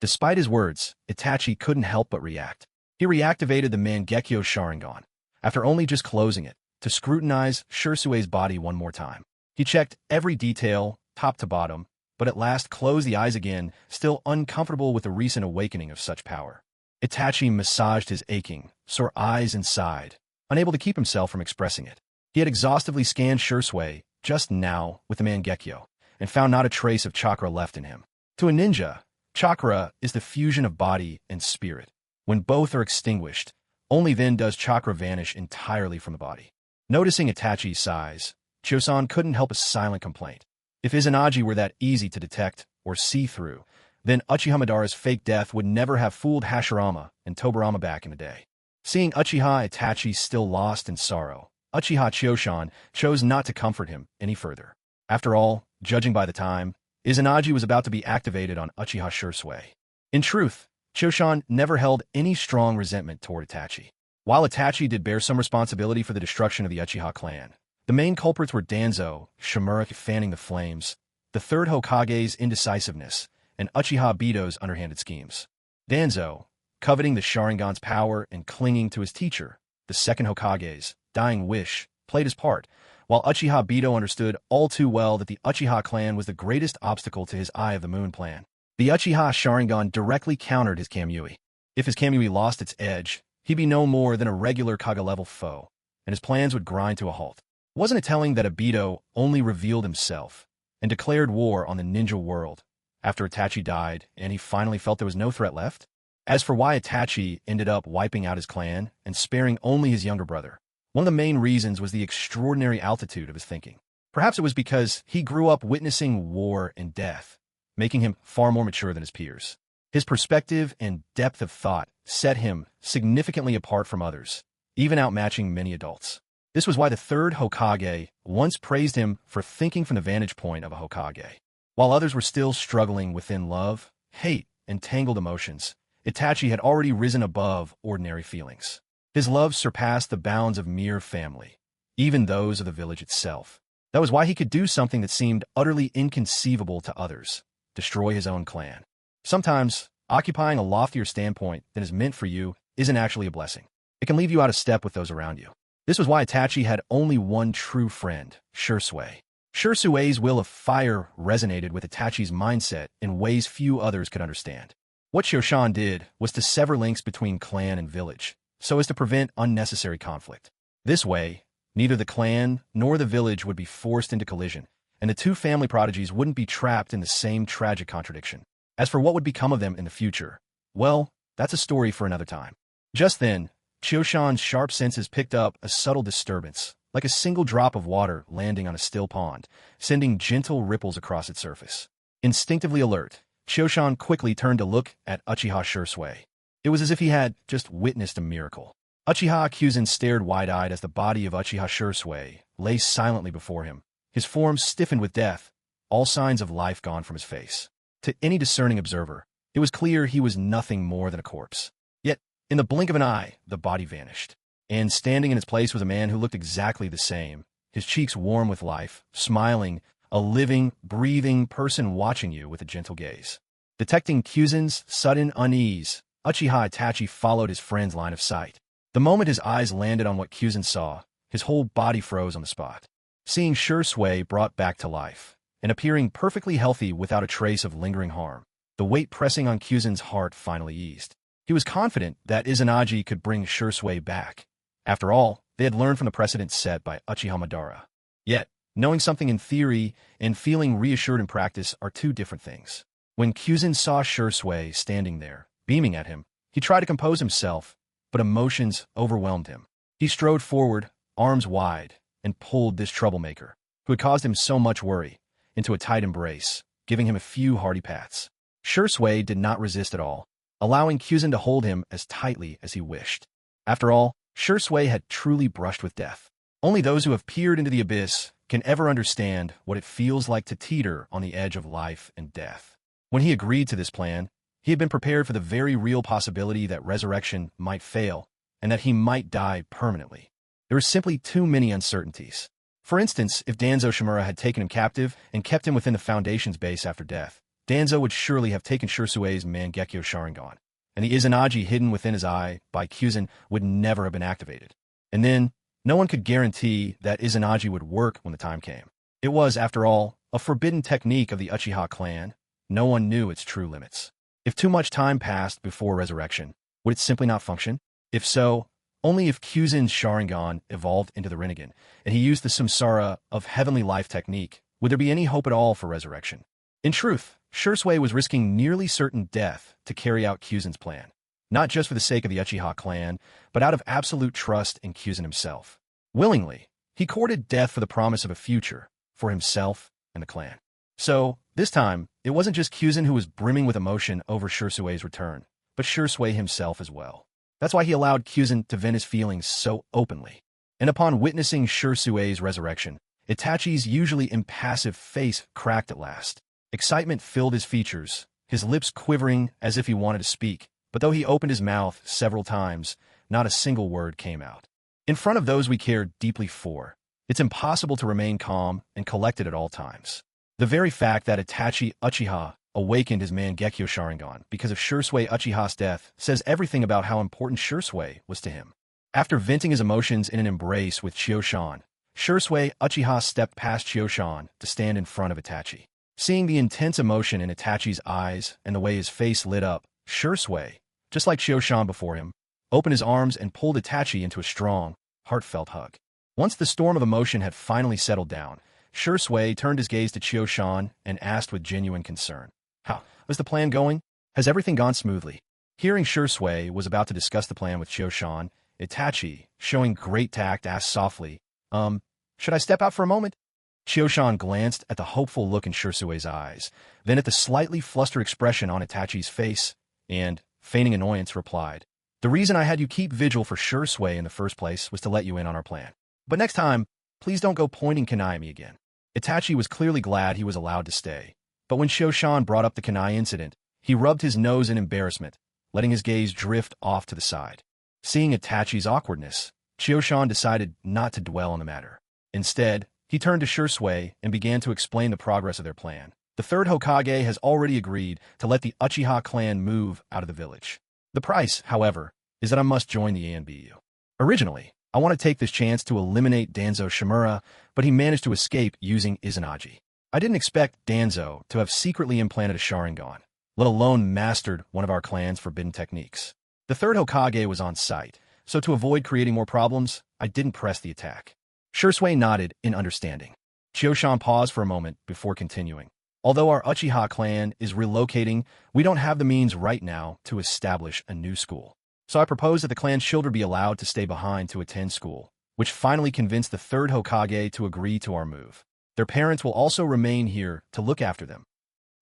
Despite his words, Itachi couldn't help but react. He reactivated the Mangekyo Sharingan, after only just closing it, to scrutinize Shursue's body one more time. He checked every detail, top to bottom, but at last closed the eyes again, still uncomfortable with the recent awakening of such power. Itachi massaged his aching, sore eyes and sighed, unable to keep himself from expressing it. He had exhaustively scanned Shursui just now with the Mangekyo, and found not a trace of chakra left in him. To a ninja, chakra is the fusion of body and spirit. When both are extinguished, only then does chakra vanish entirely from the body. Noticing Itachi's sighs, Chosan couldn't help a silent complaint. If Izanagi were that easy to detect or see through, then Uchiha Madara's fake death would never have fooled Hashirama and Tobirama back in the day. Seeing Uchiha Itachi still lost in sorrow, Uchiha Chosan chose not to comfort him any further. After all, judging by the time, Izanagi was about to be activated on Uchiha Shursui. In truth, Chosan never held any strong resentment toward Itachi. While Itachi did bear some responsibility for the destruction of the Uchiha clan, the main culprits were Danzo, Shimura fanning the flames, the third Hokage's indecisiveness, and Uchiha Bito's underhanded schemes. Danzo, coveting the Sharingan's power and clinging to his teacher, the second Hokage's dying wish, played his part, while Uchiha Bito understood all too well that the Uchiha clan was the greatest obstacle to his Eye of the Moon plan. The Uchiha Sharingan directly countered his Kamui. If his Kamui lost its edge, he'd be no more than a regular Kage-level foe, and his plans would grind to a halt. Wasn't it telling that Obito only revealed himself and declared war on the ninja world after Itachi died and he finally felt there was no threat left? As for why Itachi ended up wiping out his clan and sparing only his younger brother, one of the main reasons was the extraordinary altitude of his thinking. Perhaps it was because he grew up witnessing war and death, making him far more mature than his peers. His perspective and depth of thought set him significantly apart from others, even outmatching many adults. This was why the third Hokage once praised him for thinking from the vantage point of a Hokage. While others were still struggling within love, hate, and tangled emotions, Itachi had already risen above ordinary feelings. His love surpassed the bounds of mere family, even those of the village itself. That was why he could do something that seemed utterly inconceivable to others: destroy his own clan. Sometimes, occupying a loftier standpoint than is meant for you isn't actually a blessing. It can leave you out of step with those around you. This was why Itachi had only one true friend, Shursui. Shursue's will of fire resonated with Itachi's mindset in ways few others could understand. What Shoshan did was to sever links between clan and village, so as to prevent unnecessary conflict. This way, neither the clan nor the village would be forced into collision, and the two family prodigies wouldn't be trapped in the same tragic contradiction. As for what would become of them in the future, well, that's a story for another time. Just then, Choshan's sharp senses picked up a subtle disturbance, like a single drop of water landing on a still pond, sending gentle ripples across its surface. Instinctively alert, Chioshan quickly turned to look at Uchiha Shursui. It was as if he had just witnessed a miracle. Uchiha Kyuzen stared wide-eyed as the body of Uchiha Shursui lay silently before him, his form stiffened with death, all signs of life gone from his face. To any discerning observer, it was clear he was nothing more than a corpse. Yet, in the blink of an eye, the body vanished. And standing in its place was a man who looked exactly the same, his cheeks warm with life, smiling, a living, breathing person watching you with a gentle gaze. Detecting Kyuzen's sudden unease, Uchiha Itachi followed his friend's line of sight. The moment his eyes landed on what Kyuzen saw, his whole body froze on the spot. Seeing Shursui brought back to life, and appearing perfectly healthy without a trace of lingering harm, the weight pressing on Kyuzen's heart finally eased. He was confident that Izanagi could bring Shursui back. After all, they had learned from the precedent set by Uchiha Madara. Yet, knowing something in theory and feeling reassured in practice are two different things. When Kyuzen saw Shursui standing there, beaming at him, he tried to compose himself, but emotions overwhelmed him. He strode forward, arms wide, and pulled this troublemaker, who had caused him so much worry, into a tight embrace, giving him a few hearty pats. Shursui did not resist at all, allowing Kyuzen to hold him as tightly as he wished. After all, Shursui had truly brushed with death. Only those who have peered into the abyss can ever understand what it feels like to teeter on the edge of life and death. When he agreed to this plan, he had been prepared for the very real possibility that resurrection might fail, and that he might die permanently. There were simply too many uncertainties. For instance, if Danzo Shimura had taken him captive and kept him within the Foundation's base after death, Danzo would surely have taken Shursui's Mangekyo Sharingan, and the Izanagi hidden within his eye by Kyuzen would never have been activated. And then, no one could guarantee that Izanagi would work when the time came. It was, after all, a forbidden technique of the Uchiha clan. No one knew its true limits. If too much time passed before resurrection, would it simply not function? If so, only if Kyuzen's Sharingan evolved into the Rinnegan, and he used the samsara of heavenly life technique, would there be any hope at all for resurrection? In truth, Shursui was risking nearly certain death to carry out Kyuzen's plan, not just for the sake of the Uchiha clan, but out of absolute trust in Kyuzen himself. Willingly, he courted death for the promise of a future, for himself and the clan. So, this time, it wasn't just Kyuzen who was brimming with emotion over Shursui's return, but Shursui himself as well. That's why he allowed Kyuzen to vent his feelings so openly. And upon witnessing Shursui's resurrection, Itachi's usually impassive face cracked at last. Excitement filled his features, his lips quivering as if he wanted to speak, but though he opened his mouth several times, not a single word came out. In front of those we cared deeply for, it's impossible to remain calm and collected at all times. The very fact that Itachi Uchiha awakened his Mangekyo Sharingan because of Shursui Uchiha's death says everything about how important Shursui was to him. After venting his emotions in an embrace with Chioshan, Shursui Uchiha stepped past Chioshan to stand in front of Itachi. Seeing the intense emotion in Itachi's eyes and the way his face lit up, Shursui, just like Chioshan before him, opened his arms and pulled Itachi into a strong, heartfelt hug. Once the storm of emotion had finally settled down, Shursui turned his gaze to Chioshan and asked with genuine concern, "How was the plan going? Has everything gone smoothly?" Hearing Shursui was about to discuss the plan with Chioshan, Itachi, showing great tact, asked softly, should I step out for a moment?" Chioshan glanced at the hopeful look in Shursui's eyes, then at the slightly flustered expression on Itachi's face, and, feigning annoyance, replied, "The reason I had you keep vigil for Shursui in the first place was to let you in on our plan. But next time, please don't go pointing kunai at me again." Itachi was clearly glad he was allowed to stay, but when Chioshan brought up the kunai incident, he rubbed his nose in embarrassment, letting his gaze drift off to the side. Seeing Itachi's awkwardness, Chioshan decided not to dwell on the matter. Instead, he turned to Shursui and began to explain the progress of their plan. The third Hokage has already agreed to let the Uchiha clan move out of the village. The price, however, is that I must join the ANBU. Originally, I want to take this chance to eliminate Danzo Shimura, but he managed to escape using Izanagi. I didn't expect Danzo to have secretly implanted a Sharingan, let alone mastered one of our clan's forbidden techniques. The third Hokage was on site, so to avoid creating more problems, I didn't press the attack. Shursui nodded in understanding. Chioshan paused for a moment before continuing. Although our Uchiha clan is relocating, we don't have the means right now to establish a new school. So I propose that the clan's children be allowed to stay behind to attend school, which finally convinced the third Hokage to agree to our move. Their parents will also remain here to look after them.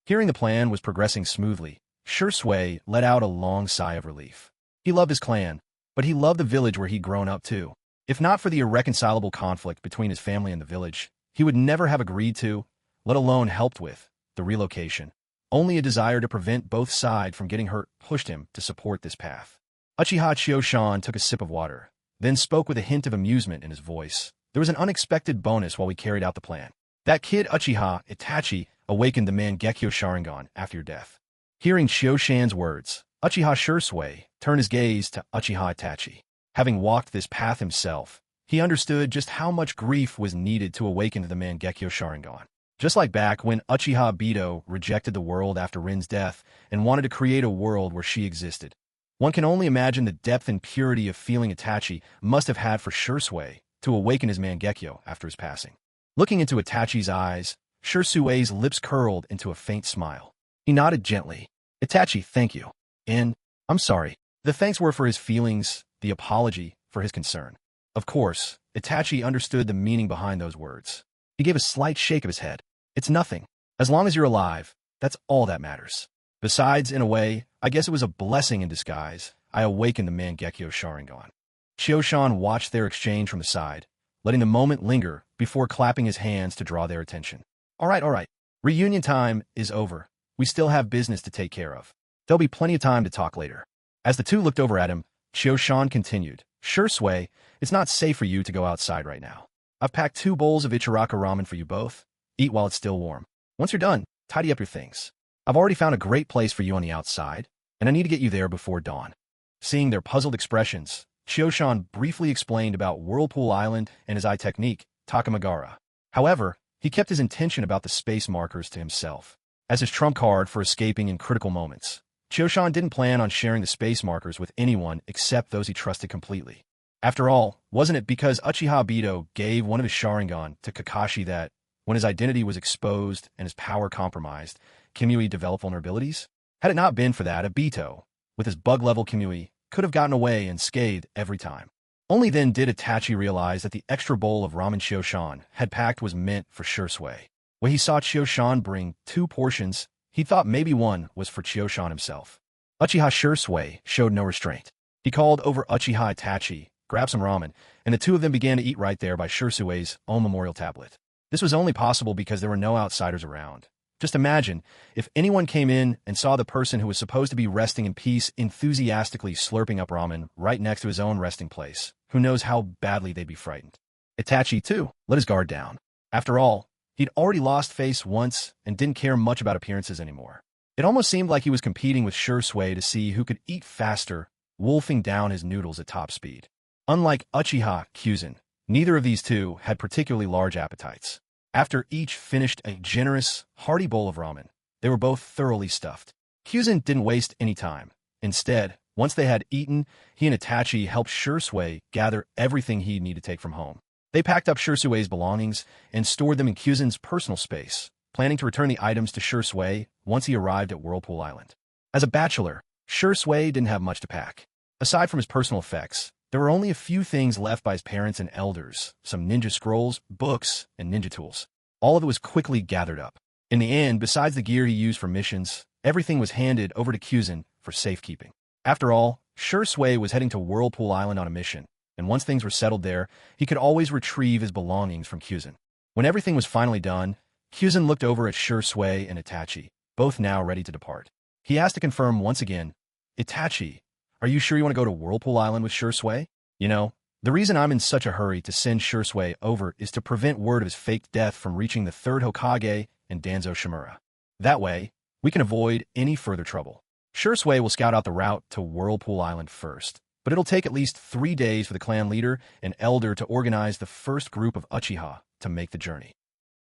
Hearing the plan was progressing smoothly, Shui let out a long sigh of relief. He loved his clan, but he loved the village where he'd grown up too. If not for the irreconcilable conflict between his family and the village, he would never have agreed to, let alone helped with, the relocation. Only a desire to prevent both sides from getting hurt pushed him to support this path. Uchiha Chioshan took a sip of water, then spoke with a hint of amusement in his voice. There was an unexpected bonus while we carried out the plan. That kid Uchiha Itachi awakened the Mangekyo Sharingan after your death. Hearing Chioshan's words, Uchiha Shui turned his gaze to Uchiha Itachi. Having walked this path himself, he understood just how much grief was needed to awaken the Mangekyo Sharingan. Just like back when Uchiha Bito rejected the world after Rin's death and wanted to create a world where she existed. One can only imagine the depth and purity of feeling Itachi must have had for Shui to awaken his Mangekyo after his passing. Looking into Itachi's eyes, Shui's lips curled into a faint smile. He nodded gently. Itachi, thank you. And, I'm sorry. The thanks were for his feelings, the apology for his concern. Of course, Itachi understood the meaning behind those words. He gave a slight shake of his head. It's nothing. As long as you're alive, that's all that matters. Besides, in a way, I guess it was a blessing in disguise. I awakened the Mangekyo Sharingan. Chioshan watched their exchange from the side, letting the moment linger before clapping his hands to draw their attention. All right. Reunion time is over. We still have business to take care of. There'll be plenty of time to talk later. As the two looked over at him, Chioshan continued, Shui, it's not safe for you to go outside right now. I've packed 2 bowls of Ichiraka ramen for you both. Eat while it's still warm. Once you're done, tidy up your things. I've already found a great place for you on the outside, and I need to get you there before dawn. Seeing their puzzled expressions, Chioshan briefly explained about Whirlpool Island and his eye technique, Takamagara. However, he kept his intention about the space markers to himself. As his trump card for escaping in critical moments, Chioshan didn't plan on sharing the space markers with anyone except those he trusted completely. After all, wasn't it because Uchiha Bito gave one of his Sharingan to Kakashi that, when his identity was exposed and his power compromised, Kimui developed vulnerabilities? Had it not been for that, Bito, with his bug-level Kimui, could have gotten away unscathed every time. Only then did Itachi realize that the extra bowl of ramen Chioshan had packed was meant for Shui. When he saw Chioshan bring 2 portions, he thought maybe one was for Chioshan himself. Uchiha Shui showed no restraint. He called over Uchiha Itachi, grabbed some ramen, and the two of them began to eat right there by Shui's own memorial tablet. This was only possible because there were no outsiders around. Just imagine, if anyone came in and saw the person who was supposed to be resting in peace enthusiastically slurping up ramen right next to his own resting place, who knows how badly they'd be frightened. Itachi, too, let his guard down. After all, he'd already lost face once and didn't care much about appearances anymore. It almost seemed like he was competing with Shui to see who could eat faster, wolfing down his noodles at top speed. Unlike Uchiha Kyuzin, neither of these two had particularly large appetites. After each finished a generous, hearty bowl of ramen, they were both thoroughly stuffed. Kyuzin didn't waste any time. Instead, once they had eaten, he and Itachi helped Shui gather everything he'd need to take from home. They packed up Shui's belongings and stored them in Kyuzin's personal space, planning to return the items to Shui once he arrived at Whirlpool Island. As a bachelor, Shui didn't have much to pack. Aside from his personal effects, there were only a few things left by his parents and elders, some ninja scrolls, books, and ninja tools. All of it was quickly gathered up. In the end, besides the gear he used for missions, everything was handed over to Kyuzin for safekeeping. After all, Shui was heading to Whirlpool Island on a mission, and once things were settled there, he could always retrieve his belongings from Kyuzin. When everything was finally done, Kyuzin looked over at Shui and Itachi, both now ready to depart. He asked to confirm once again, Itachi, are you sure you want to go to Whirlpool Island with Shui? You know, the reason I'm in such a hurry to send Shui over is to prevent word of his faked death from reaching the third Hokage and Danzo Shimura. That way, we can avoid any further trouble. Shui will scout out the route to Whirlpool Island first, but it'll take at least 3 days for the clan leader and elder to organize the first group of Uchiha to make the journey.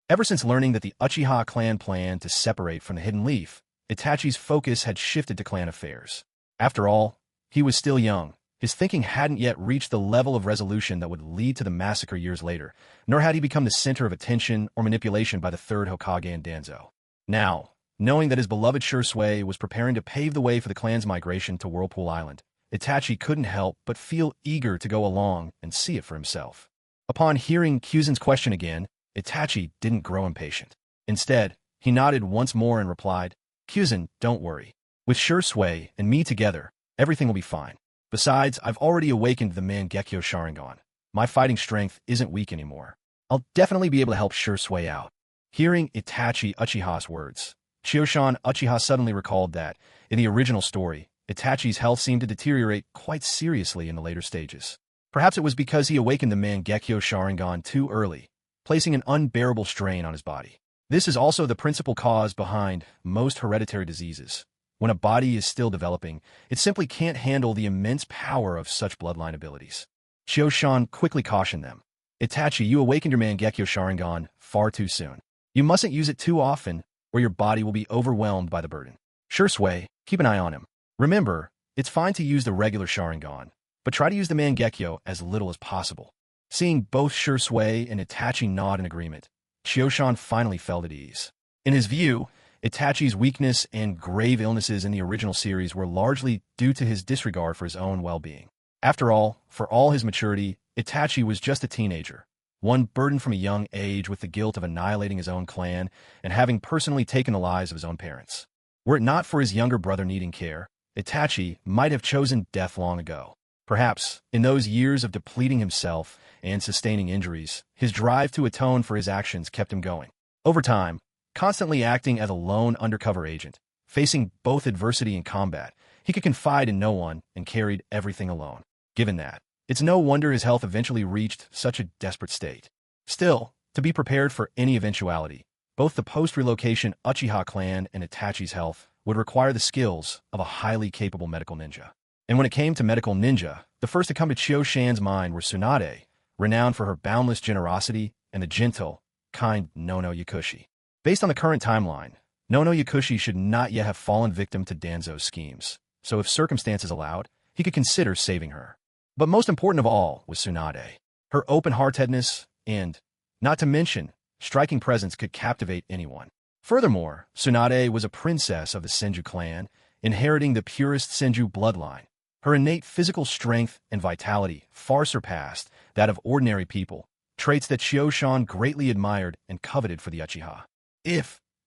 Ever since learning that the Uchiha clan planned to separate from the Hidden Leaf, Itachi's focus had shifted to clan affairs. After all, he was still young. His thinking hadn't yet reached the level of resolution that would lead to the massacre years later, nor had he become the center of attention or manipulation by the third Hokage and Danzo. Now, knowing that his beloved Shui was preparing to pave the way for the clan's migration to Whirlpool Island, Itachi couldn't help but feel eager to go along and see it for himself. Upon hearing Kyuzen's question again, Itachi didn't grow impatient. Instead, he nodded once more and replied, Kyuzen, don't worry. With Shursui and me together, everything will be fine. Besides, I've already awakened the Mangekyo Sharingan. My fighting strength isn't weak anymore. I'll definitely be able to help Shursui out. Hearing Itachi Uchiha's words, Chioshan Uchiha suddenly recalled that, in the original story, Itachi's health seemed to deteriorate quite seriously in the later stages. Perhaps it was because he awakened the Mangekyo Sharingan too early, placing an unbearable strain on his body. This is also the principal cause behind most hereditary diseases. When a body is still developing, it simply can't handle the immense power of such bloodline abilities. Chioshan quickly cautioned them. Itachi, you awakened your Mangekyo Sharingan far too soon. You mustn't use it too often, or your body will be overwhelmed by the burden. Shursui, keep an eye on him. Remember, it's fine to use the regular Sharingan, but try to use the Mangekyo as little as possible. Seeing both Shursui and Itachi nod in agreement, Chioshan finally felt at ease. In his view, Itachi's weakness and grave illnesses in the original series were largely due to his disregard for his own well-being. After all, for all his maturity, Itachi was just a teenager, one burdened from a young age with the guilt of annihilating his own clan and having personally taken the lives of his own parents. Were it not for his younger brother needing care, Itachi might have chosen death long ago. Perhaps, in those years of depleting himself and sustaining injuries, his drive to atone for his actions kept him going. Over time, constantly acting as a lone undercover agent, facing both adversity and combat, he could confide in no one and carried everything alone. Given that, it's no wonder his health eventually reached such a desperate state. Still, to be prepared for any eventuality, both the post-relocation Uchiha clan and Itachi's health would require the skills of a highly capable medical ninja. And when it came to medical ninja, the first to come to Chioshan's mind were Tsunade, renowned for her boundless generosity, and the gentle, kind Nono Yakushi. Based on the current timeline, Nono Yakushi should not yet have fallen victim to Danzo's schemes, so if circumstances allowed, he could consider saving her. But most important of all was Tsunade. Her open-heartedness and, not to mention, striking presence could captivate anyone. Furthermore, Tsunade was a princess of the Senju clan, inheriting the purest Senju bloodline. Her innate physical strength and vitality far surpassed that of ordinary people, traits that Chioshan greatly admired and coveted for the Uchiha.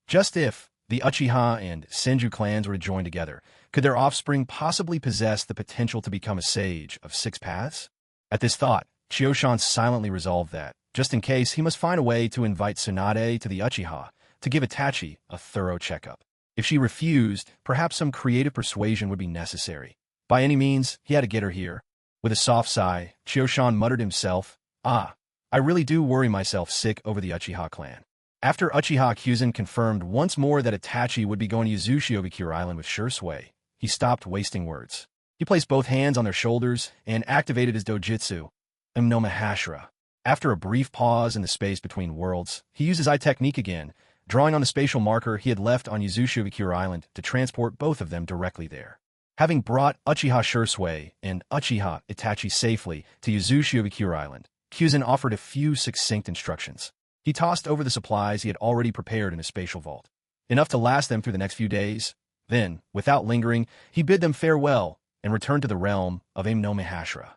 Just if, the Uchiha and Senju clans were to join together, could their offspring possibly possess the potential to become a sage of 6 paths? At this thought, Chioshan silently resolved that, just in case, he must find a way to invite Tsunade to the Uchiha to give Itachi a thorough checkup. If she refused, perhaps some creative persuasion would be necessary. By any means, he had to get her here. With a soft sigh, Chioshan muttered himself, I really do worry myself sick over the Uchiha clan. After Uchiha Kyuzen confirmed once more that Itachi would be going to Uzushiobikure Island with Shursui, he stopped wasting words. He placed both hands on their shoulders and activated his dojutsu, Umnomahashira. After a brief pause in the space between worlds, he used his eye technique again, drawing on the spatial marker he had left on Uzushiobikure Island to transport both of them directly there. Having brought Uchiha Shursui and Uchiha Itachi safely to Uzushiobikure Island, Kyuzen offered a few succinct instructions. He tossed over the supplies he had already prepared in his spatial vault, enough to last them through the next few days. Then, without lingering, he bid them farewell and returned to the realm of Umnomahashira.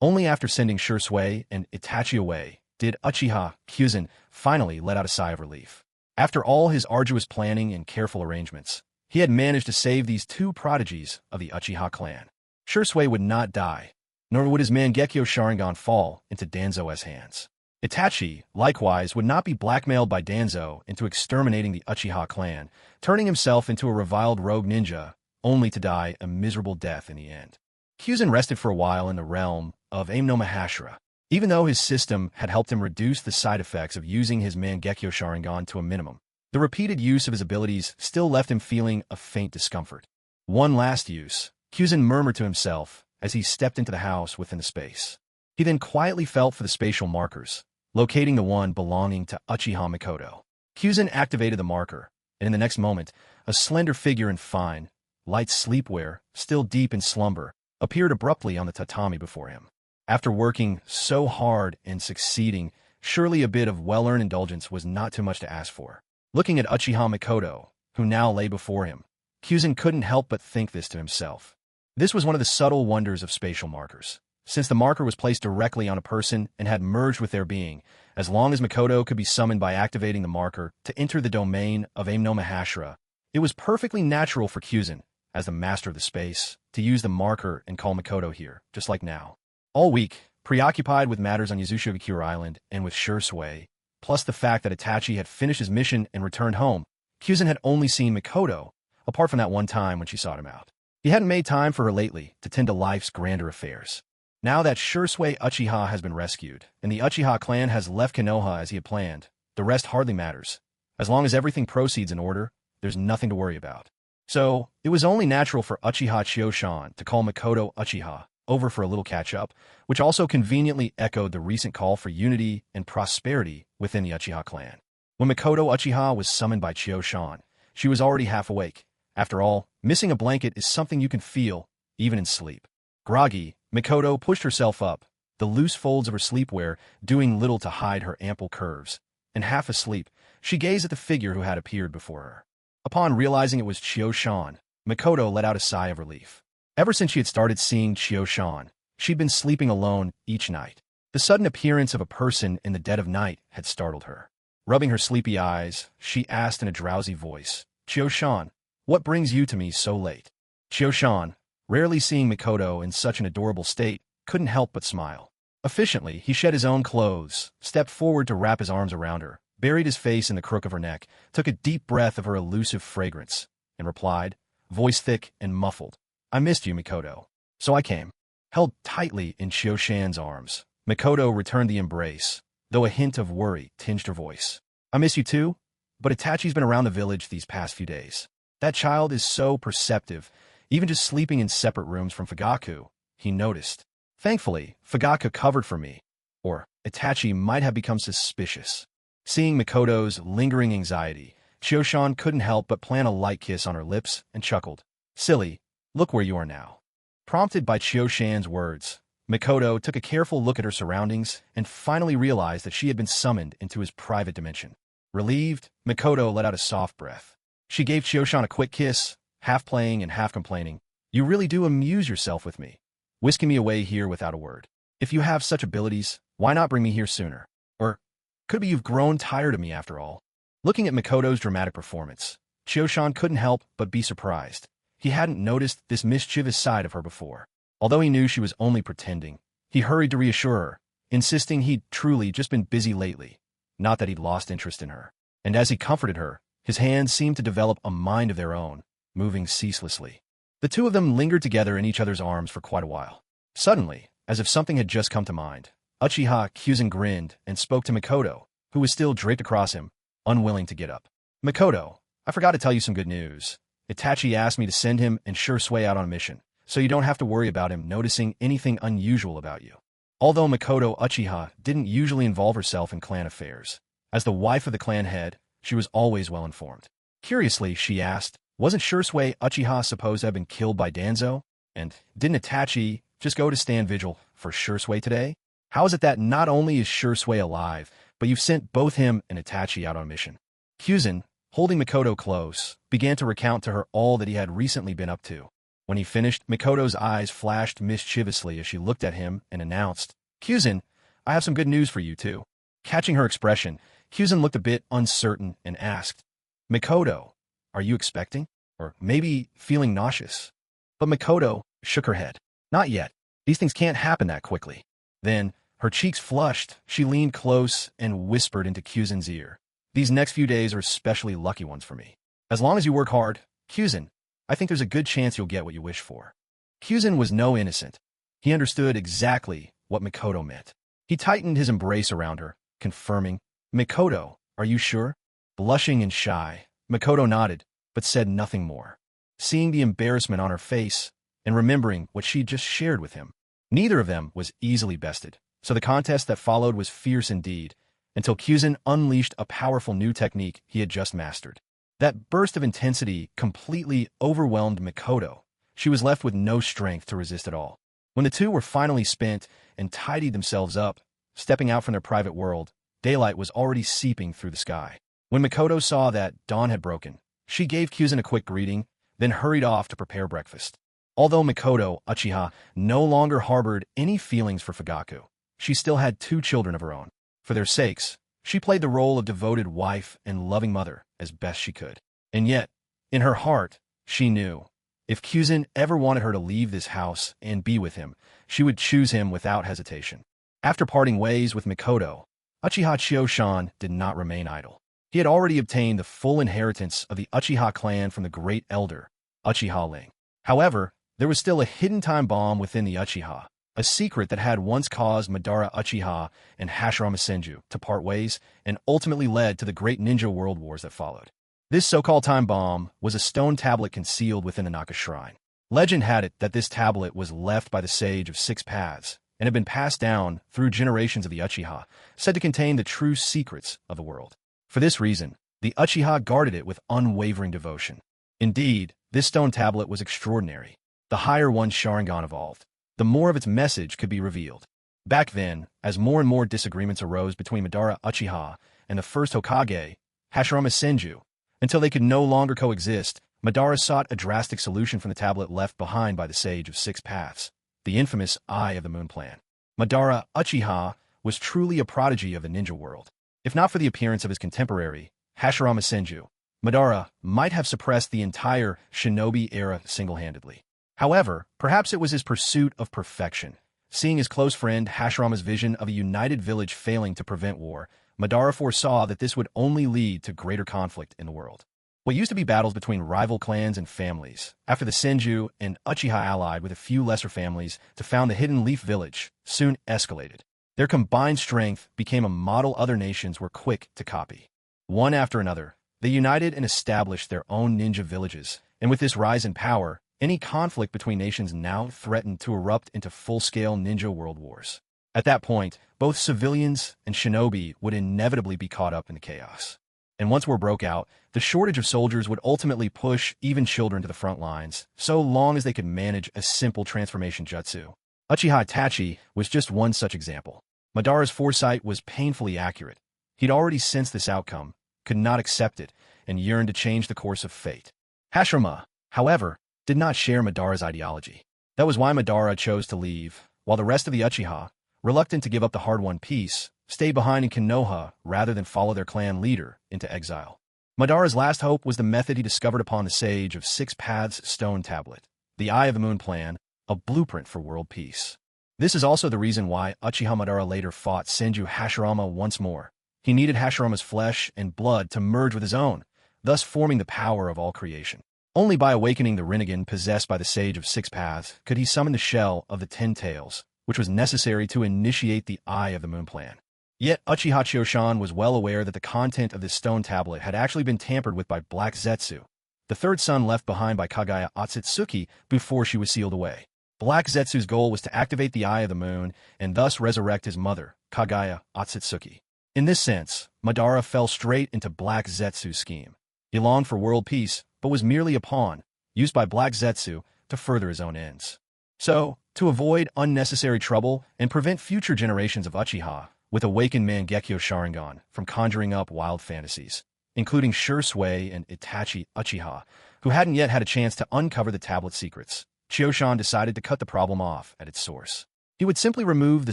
Only after sending Shursui and Itachi away did Uchiha Kyuzen finally let out a sigh of relief. After all his arduous planning and careful arrangements, he had managed to save these two prodigies of the Uchiha clan. Shursui would not die, nor would his Mangekyo Sharingan fall into Danzo's hands. Itachi, likewise, would not be blackmailed by Danzo into exterminating the Uchiha clan, turning himself into a reviled rogue ninja, only to die a miserable death in the end. Kyuzen rested for a while in the realm of Umnomahashira. Even though his system had helped him reduce the side effects of using his Mangekyo Sharingan to a minimum, the repeated use of his abilities still left him feeling a faint discomfort. One last use, Kyuzen murmured to himself as he stepped into the house within the space. He then quietly felt for the spatial markers, locating the one belonging to Uchiha Mikoto. Kyuzen activated the marker, and in the next moment, a slender figure in fine, light sleepwear, still deep in slumber, appeared abruptly on the tatami before him. After working so hard and succeeding, surely a bit of well-earned indulgence was not too much to ask for. Looking at Uchiha Mikoto, who now lay before him, Kyuzen couldn't help but think this to himself. This was one of the subtle wonders of spatial markers. since the marker was placed directly on a person and had merged with their being, as long as Makoto could be summoned by activating the marker to enter the domain of Aim no Mahashira, it was perfectly natural for Kyuzin, as the master of the space, to use the marker and call Makoto here, just like now. All week, preoccupied with matters on Yuzushiogakure Island and with Shursui, plus the fact that Itachi had finished his mission and returned home, Kyuzin had only seen Makoto, apart from that one time when she sought him out. He hadn't made time for her lately to tend to life's grander affairs. Now that Shursui Uchiha has been rescued, and the Uchiha clan has left Konoha as he had planned, the rest hardly matters. As long as everything proceeds in order, there's nothing to worry about. So, it was only natural for Uchiha Chioshan to call Makoto Uchiha over for a little catch-up, which also conveniently echoed the recent call for unity and prosperity within the Uchiha clan. When Makoto Uchiha was summoned by Chioshan, she was already half awake. After all, missing a blanket is something you can feel, even in sleep. Groggy, Makoto pushed herself up, the loose folds of her sleepwear doing little to hide her ample curves, and half asleep, she gazed at the figure who had appeared before her. Upon realizing it was Chioshan, Makoto let out a sigh of relief. Ever since she had started seeing Chioshan, she'd been sleeping alone each night. The sudden appearance of a person in the dead of night had startled her. Rubbing her sleepy eyes, she asked in a drowsy voice, "Chioshan, what brings you to me so late?" Chioshan, rarely seeing Makoto in such an adorable state, couldn't help but smile. Efficiently, he shed his own clothes, stepped forward to wrap his arms around her, buried his face in the crook of her neck, took a deep breath of her elusive fragrance, and replied, voice thick and muffled, "I missed you, Makoto. So I came." Held tightly in Chioshan's arms, Makoto returned the embrace, though a hint of worry tinged her voice. "I miss you too, but Itachi's been around the village these past few days. That child is so perceptive, even just sleeping in separate rooms from Fugaku," he noticed. Thankfully, Fugaku covered for me, or Itachi might have become suspicious. Seeing Makoto's lingering anxiety, Chioshan couldn't help but plant a light kiss on her lips and chuckled. "Silly, look where you are now." Prompted by Chioshan's words, Makoto took a careful look at her surroundings and finally realized that she had been summoned into his private dimension. Relieved, Makoto let out a soft breath. She gave Chioshan a quick kiss, half playing and half complaining. "You really do amuse yourself with me, whisking me away here without a word. If you have such abilities, why not bring me here sooner? Or could be you've grown tired of me after all." Looking at Makoto's dramatic performance, Chioshan couldn't help but be surprised. He hadn't noticed this mischievous side of her before. Although he knew she was only pretending, he hurried to reassure her, insisting he'd truly just been busy lately, not that he'd lost interest in her. And as he comforted her, his hands seemed to develop a mind of their own, moving ceaselessly. The two of them lingered together in each other's arms for quite a while. Suddenly, as if something had just come to mind, Uchiha Kyuzin grinned and spoke to Makoto, who was still draped across him, unwilling to get up. "Makoto, I forgot to tell you some good news. Itachi asked me to send him and Shursui out on a mission, so you don't have to worry about him noticing anything unusual about you." Although Makoto Uchiha didn't usually involve herself in clan affairs, as the wife of the clan head, she was always well informed. Curiously, she asked, wasn't Shursui Uchiha supposed to have been killed by Danzo? And didn't Itachi just go to stand vigil for Shursui today? How is it that not only is Shursui alive, but you've sent both him and Itachi out on a mission? Kyuzin, holding Makoto close, began to recount to her all that he had recently been up to. When he finished, Makoto's eyes flashed mischievously as she looked at him and announced, "Kyuzin, I have some good news for you too." Catching her expression, Kyuzin looked a bit uncertain and asked, "Makoto, are you expecting? Or maybe feeling nauseous?" But Makoto shook her head. "Not yet. These things can't happen that quickly." Then, her cheeks flushed, she leaned close and whispered into Kyuzin's ear, "These next few days are especially lucky ones for me. As long as you work hard, Kyuzin, I think there's a good chance you'll get what you wish for." Kyuzin was no innocent. He understood exactly what Makoto meant. He tightened his embrace around her, confirming, "Makoto, are you sure?" Blushing and shy, Makoto nodded, but said nothing more. Seeing the embarrassment on her face, and remembering what she'd just shared with him, neither of them was easily bested, so the contest that followed was fierce indeed, until Kyuzin unleashed a powerful new technique he had just mastered. That burst of intensity completely overwhelmed Makoto. She was left with no strength to resist at all. When the two were finally spent and tidied themselves up, stepping out from their private world, daylight was already seeping through the sky. When Makoto saw that dawn had broken, she gave Kyuzin a quick greeting, then hurried off to prepare breakfast. Although Mikoto Uchiha no longer harbored any feelings for Fugaku, she still had 2 children of her own. For their sakes, she played the role of devoted wife and loving mother as best she could. And yet, in her heart, she knew, if Kyuzin ever wanted her to leave this house and be with him, she would choose him without hesitation. After parting ways with Mikoto, Uchiha Chioshan did not remain idle. He had already obtained the full inheritance of the Uchiha clan from the great elder, Uchiha Ling. However, there was still a hidden time bomb within the Uchiha, a secret that had once caused Madara Uchiha and Hashirama Senju to part ways and ultimately led to the great ninja world wars that followed. This so-called time bomb was a stone tablet concealed within the Naka Shrine. Legend had it that this tablet was left by the Sage of Six Paths and had been passed down through generations of the Uchiha, said to contain the true secrets of the world. For this reason, the Uchiha guarded it with unwavering devotion. Indeed, this stone tablet was extraordinary. The higher one's Sharingan evolved, the more of its message could be revealed. Back then, as more and more disagreements arose between Madara Uchiha and the first Hokage, Hashirama Senju, until they could no longer coexist, Madara sought a drastic solution from the tablet left behind by the Sage of Six Paths, the infamous Eye of the Moon plan. Madara Uchiha was truly a prodigy of the ninja world. If not for the appearance of his contemporary, Hashirama Senju, Madara might have suppressed the entire Shinobi era single-handedly. However, perhaps it was his pursuit of perfection. Seeing his close friend Hashirama's vision of a united village failing to prevent war, Madara foresaw that this would only lead to greater conflict in the world. What used to be battles between rival clans and families, after the Senju and Uchiha allied with a few lesser families to found the Hidden Leaf Village, soon escalated. Their combined strength became a model other nations were quick to copy. One after another, they united and established their own ninja villages, and with this rise in power, any conflict between nations now threatened to erupt into full-scale ninja world wars. At that point, both civilians and shinobi would inevitably be caught up in the chaos. And once war broke out, the shortage of soldiers would ultimately push even children to the front lines, so long as they could manage a simple transformation jutsu. Uchiha Itachi was just one such example. Madara's foresight was painfully accurate. He'd already sensed this outcome, could not accept it, and yearned to change the course of fate. Hashirama, however, did not share Madara's ideology. That was why Madara chose to leave, while the rest of the Uchiha, reluctant to give up the hard-won peace, stayed behind in Konoha rather than follow their clan leader into exile. Madara's last hope was the method he discovered upon the Sage of Six Paths stone tablet, the Eye of the Moon plan, a blueprint for world peace. This is also the reason why Uchiha Madara later fought Senju Hashirama once more. He needed Hashirama's flesh and blood to merge with his own, thus forming the power of all creation. Only by awakening the Rinnegan possessed by the Sage of Six Paths could he summon the shell of the Ten Tails, which was necessary to initiate the Eye of the Moon plan. Yet Uchiha Chioshan was well aware that the content of this stone tablet had actually been tampered with by Black Zetsu, the third son left behind by Kagaya Otsutsuki before she was sealed away. Black Zetsu's goal was to activate the Eye of the Moon and thus resurrect his mother, Kagaya Otsutsuki. In this sense, Madara fell straight into Black Zetsu's scheme. He longed for world peace, but was merely a pawn, used by Black Zetsu to further his own ends. So, to avoid unnecessary trouble and prevent future generations of Uchiha, with awakened Mangekyo Sharingan from conjuring up wild fantasies, including Shursui and Itachi Uchiha, who hadn't yet had a chance to uncover the tablet's secrets, Chioshan decided to cut the problem off at its source. He would simply remove the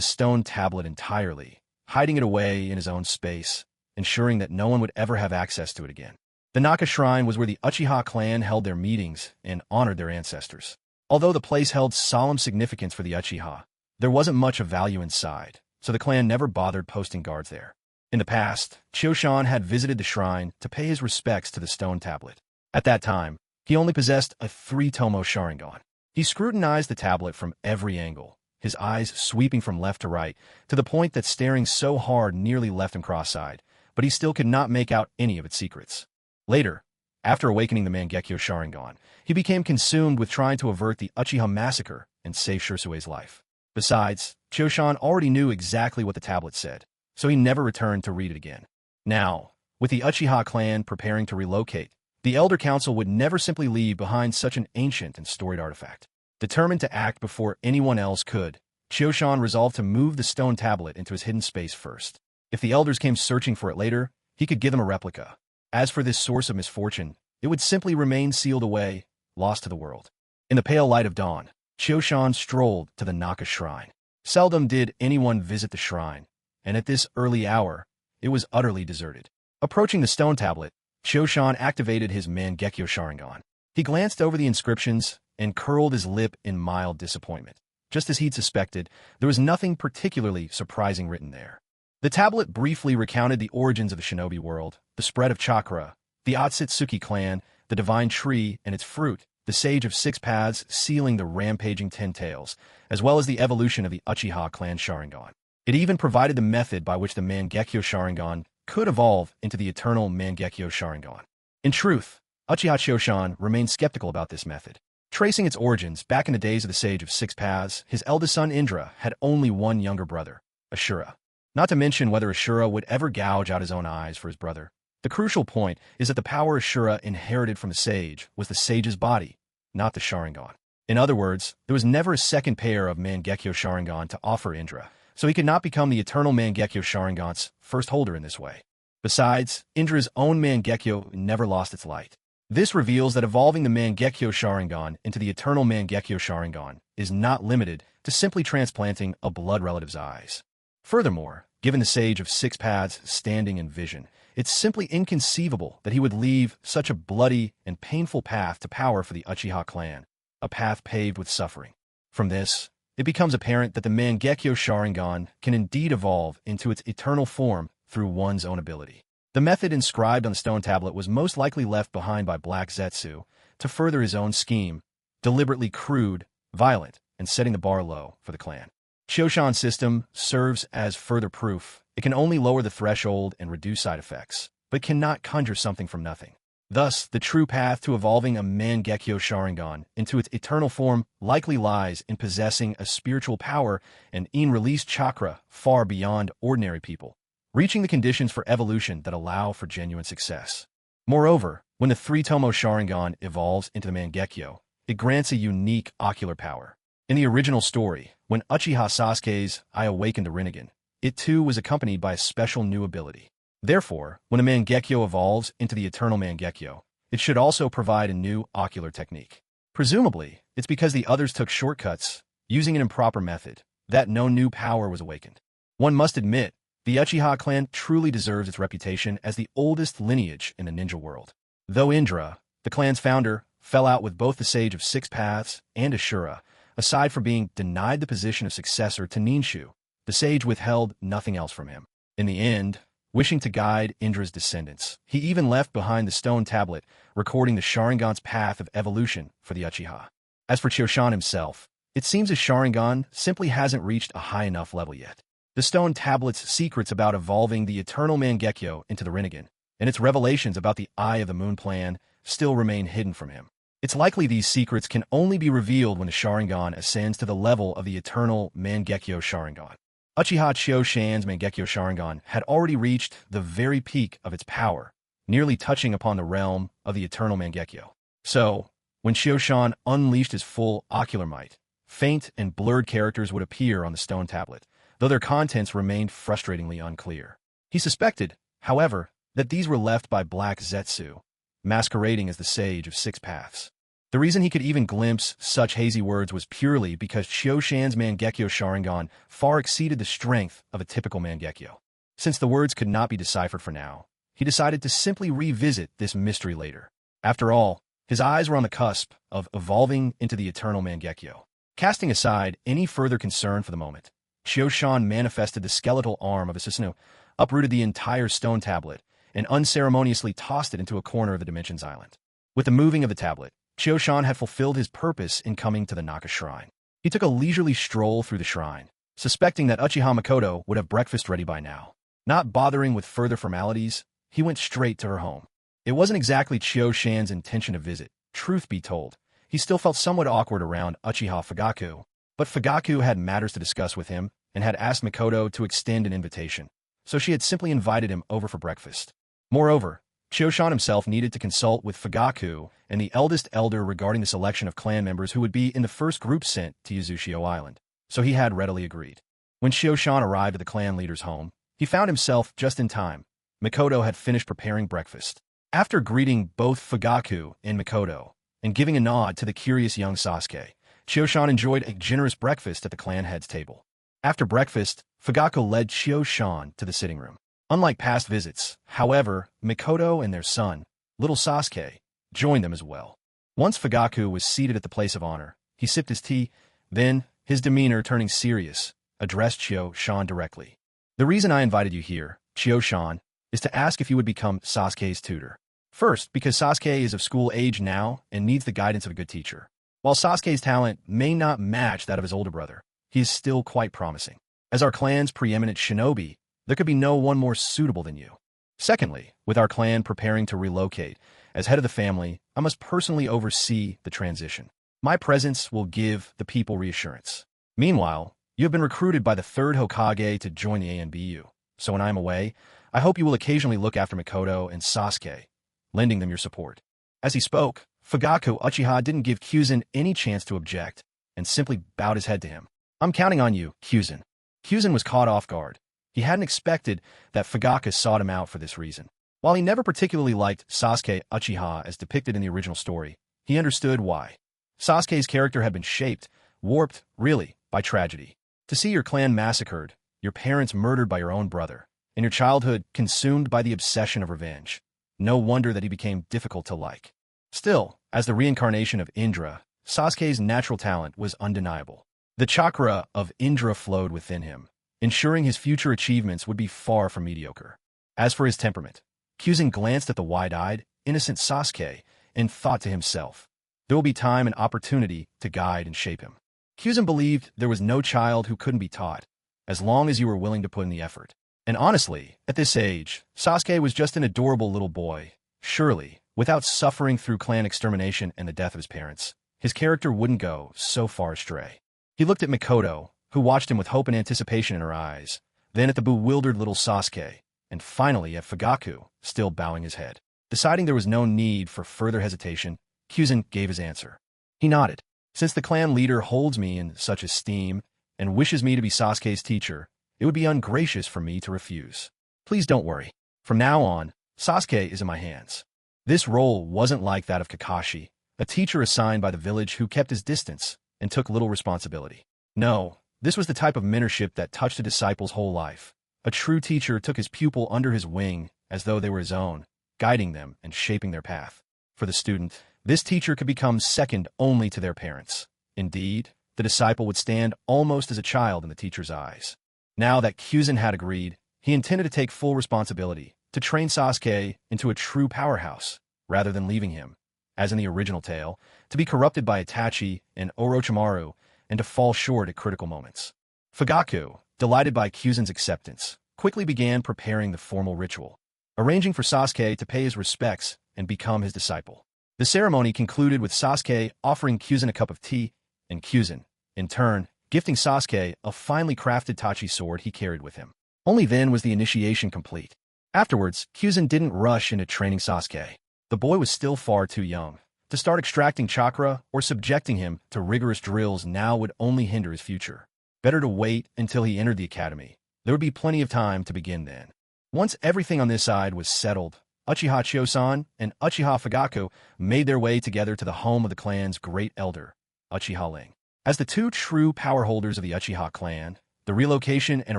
stone tablet entirely, hiding it away in his own space, ensuring that no one would ever have access to it again. The Naka Shrine was where the Uchiha clan held their meetings and honored their ancestors. Although the place held solemn significance for the Uchiha, there wasn't much of value inside, so the clan never bothered posting guards there. In the past, Chioshan had visited the shrine to pay his respects to the stone tablet. At that time, he only possessed a 3-tomo Sharingan. He scrutinized the tablet from every angle, his eyes sweeping from left to right, to the point that staring so hard nearly left him cross-eyed, but he still could not make out any of its secrets. Later, after awakening the Mangekyo Sharingan, he became consumed with trying to avert the Uchiha massacre and save Shursui's life. Besides, Chioshan already knew exactly what the tablet said, so he never returned to read it again. Now, with the Uchiha clan preparing to relocate, the Elder Council would never simply leave behind such an ancient and storied artifact. Determined to act before anyone else could, Chioshan resolved to move the stone tablet into his hidden space first. If the elders came searching for it later, he could give them a replica. As for this source of misfortune, it would simply remain sealed away, lost to the world. In the pale light of dawn, Choshan strolled to the Naka shrine. Seldom did anyone visit the shrine, and at this early hour, it was utterly deserted. Approaching the stone tablet, Choshan activated his Mangekyo Sharingan. He glanced over the inscriptions and curled his lip in mild disappointment. Just as he'd suspected, there was nothing particularly surprising written there. The tablet briefly recounted the origins of the Shinobi world, the spread of chakra, the Otsutsuki clan, the divine tree and its fruit, the Sage of Six Paths sealing the rampaging Ten Tails, as well as the evolution of the Uchiha clan Sharingan. It even provided the method by which the Mangekyo Sharingan could evolve into the eternal Mangekyo Sharingan. In truth, Uchiha Choshan remained skeptical about this method. Tracing its origins back in the days of the Sage of Six Paths, his eldest son Indra had only one younger brother, Ashura. Not to mention whether Ashura would ever gouge out his own eyes for his brother. The crucial point is that the power Ashura inherited from the sage was the sage's body, not the Sharingan. In other words, there was never a second pair of Mangekyo Sharingan to offer Indra, so he could not become the eternal Mangekyo Sharingan's first holder in this way. Besides, Indra's own Mangekyo never lost its light. This reveals that evolving the Mangekyo Sharingan into the eternal Mangekyo Sharingan is not limited to simply transplanting a blood relative's eyes. Furthermore, given the Sage of Six Paths standing in vision, it's simply inconceivable that he would leave such a bloody and painful path to power for the Uchiha clan, a path paved with suffering. From this, it becomes apparent that the Mangekyo Sharingan can indeed evolve into its eternal form through one's own ability. The method inscribed on the stone tablet was most likely left behind by Black Zetsu to further his own scheme, deliberately crude, violent, and setting the bar low for the clan. Choshan's system serves as further proof. It can only lower the threshold and reduce side effects, but cannot conjure something from nothing. Thus, the true path to evolving a Mangekyo Sharingan into its eternal form likely lies in possessing a spiritual power and in-released chakra far beyond ordinary people, reaching the conditions for evolution that allow for genuine success. Moreover, when the three-tomo Sharingan evolves into the Mangekyo, it grants a unique ocular power. In the original story, when Uchiha Sasuke's eye awakened the Rinnegan, it too was accompanied by a special new ability. Therefore, when a Mangekyo evolves into the eternal Mangekyo, it should also provide a new ocular technique. Presumably, it's because the others took shortcuts, using an improper method, that no new power was awakened. One must admit, the Uchiha clan truly deserves its reputation as the oldest lineage in the ninja world. Though Indra, the clan's founder, fell out with both the Sage of Six Paths and Ashura, aside from being denied the position of successor to Ninshu, the sage withheld nothing else from him. In the end, wishing to guide Indra's descendants, he even left behind the stone tablet recording the Sharingan's path of evolution for the Uchiha. As for Choshan himself, it seems his Sharingan simply hasn't reached a high enough level yet. The stone tablet's secrets about evolving the eternal Mangekyo into the Rinnegan, and its revelations about the Eye of the Moon plan still remain hidden from him. It's likely these secrets can only be revealed when the Sharingan ascends to the level of the eternal Mangekyo Sharingan. Uchiha Choshan's Mangekyo Sharingan had already reached the very peak of its power, nearly touching upon the realm of the eternal Mangekyo. So, when Choshan unleashed his full ocular might, faint and blurred characters would appear on the stone tablet, though their contents remained frustratingly unclear. He suspected, however, that these were left by Black Zetsu, masquerading as the Sage of Six Paths. The reason he could even glimpse such hazy words was purely because Choshan's Mangekyo Sharingan far exceeded the strength of a typical Mangekyo. Since the words could not be deciphered for now, he decided to simply revisit this mystery later. After all, his eyes were on the cusp of evolving into the eternal Mangekyo. Casting aside any further concern for the moment, Choshan manifested the skeletal arm of a Susanoo, uprooted the entire stone tablet, and unceremoniously tossed it into a corner of the Dimensions Island. With the moving of the tablet, Choshan had fulfilled his purpose in coming to the Naka shrine. He took a leisurely stroll through the shrine, suspecting that Uchiha Makoto would have breakfast ready by now. Not bothering with further formalities, he went straight to her home. It wasn't exactly Choshan's intention to visit. Truth be told, he still felt somewhat awkward around Uchiha Fugaku, but Fugaku had matters to discuss with him and had asked Makoto to extend an invitation, so she had simply invited him over for breakfast. Moreover, Choshan himself needed to consult with Fugaku and the eldest elder regarding the selection of clan members who would be in the first group sent to Yazushio Island, so he had readily agreed. When Choshan arrived at the clan leader's home, he found himself just in time. Makoto had finished preparing breakfast. After greeting both Fugaku and Makoto, and giving a nod to the curious young Sasuke, Chiyo-shan enjoyed a generous breakfast at the clan head's table. After breakfast, Fugako led Chiyo-shan to the sitting room. Unlike past visits, however, Mikoto and their son, little Sasuke, joined them as well. Once Fugaku was seated at the place of honor, he sipped his tea, then, his demeanor turning serious, addressed Chiyo-shan directly. "The reason I invited you here, Chiyo-shan, is to ask if you would become Sasuke's tutor. First, because Sasuke is of school age now and needs the guidance of a good teacher. While Sasuke's talent may not match that of his older brother, he is still quite promising. As our clan's preeminent shinobi, there could be no one more suitable than you. Secondly, with our clan preparing to relocate, as head of the family, I must personally oversee the transition. My presence will give the people reassurance. Meanwhile, you have been recruited by the third Hokage to join the ANBU, so when I am away, I hope you will occasionally look after Mikoto and Sasuke, lending them your support." As he spoke, Fugaku Uchiha didn't give Kyuzen any chance to object, and simply bowed his head to him. "I'm counting on you, Kyuzen." Kyuzen was caught off guard. He hadn't expected that Fugaku sought him out for this reason. While he never particularly liked Sasuke Uchiha as depicted in the original story, he understood why. Sasuke's character had been shaped, warped, really, by tragedy. To see your clan massacred, your parents murdered by your own brother, and your childhood consumed by the obsession of revenge. No wonder that he became difficult to like. Still, as the reincarnation of Indra, Sasuke's natural talent was undeniable. The chakra of Indra flowed within him, ensuring his future achievements would be far from mediocre. As for his temperament, Kyuzen glanced at the wide-eyed, innocent Sasuke and thought to himself, there will be time and opportunity to guide and shape him. Kyuzen believed there was no child who couldn't be taught, as long as you were willing to put in the effort. And honestly, at this age, Sasuke was just an adorable little boy. Surely, without suffering through clan extermination and the death of his parents, his character wouldn't go so far astray. He looked at Mikoto, who watched him with hope and anticipation in her eyes, then at the bewildered little Sasuke, and finally at Fugaku, still bowing his head. Deciding there was no need for further hesitation, Kyuzen gave his answer. He nodded. "Since the clan leader holds me in such esteem and wishes me to be Sasuke's teacher, it would be ungracious for me to refuse. Please don't worry. From now on, Sasuke is in my hands." This role wasn't like that of Kakashi, a teacher assigned by the village who kept his distance and took little responsibility. No, this was the type of mentorship that touched a disciple's whole life. A true teacher took his pupil under his wing as though they were his own, guiding them and shaping their path. For the student, this teacher could become second only to their parents. Indeed, the disciple would stand almost as a child in the teacher's eyes. Now that Kyuzen had agreed, he intended to take full responsibility, to train Sasuke into a true powerhouse, rather than leaving him, as in the original tale, to be corrupted by Itachi and Orochimaru and to fall short at critical moments. Fugaku, delighted by Kyuzen's acceptance, quickly began preparing the formal ritual, arranging for Sasuke to pay his respects and become his disciple. The ceremony concluded with Sasuke offering Kyuzen a cup of tea, and Kyuzen, in turn, gifting Sasuke a finely crafted tachi sword he carried with him. Only then was the initiation complete. Afterwards, Kyuzen didn't rush into training Sasuke. The boy was still far too young. To start extracting chakra or subjecting him to rigorous drills now would only hinder his future. Better to wait until he entered the academy. There would be plenty of time to begin then. Once everything on this side was settled, Uchiha Chiyo-san and Uchiha Fugaku made their way together to the home of the clan's great elder, Uchiha Ling. As the two true power holders of the Uchiha clan, the relocation and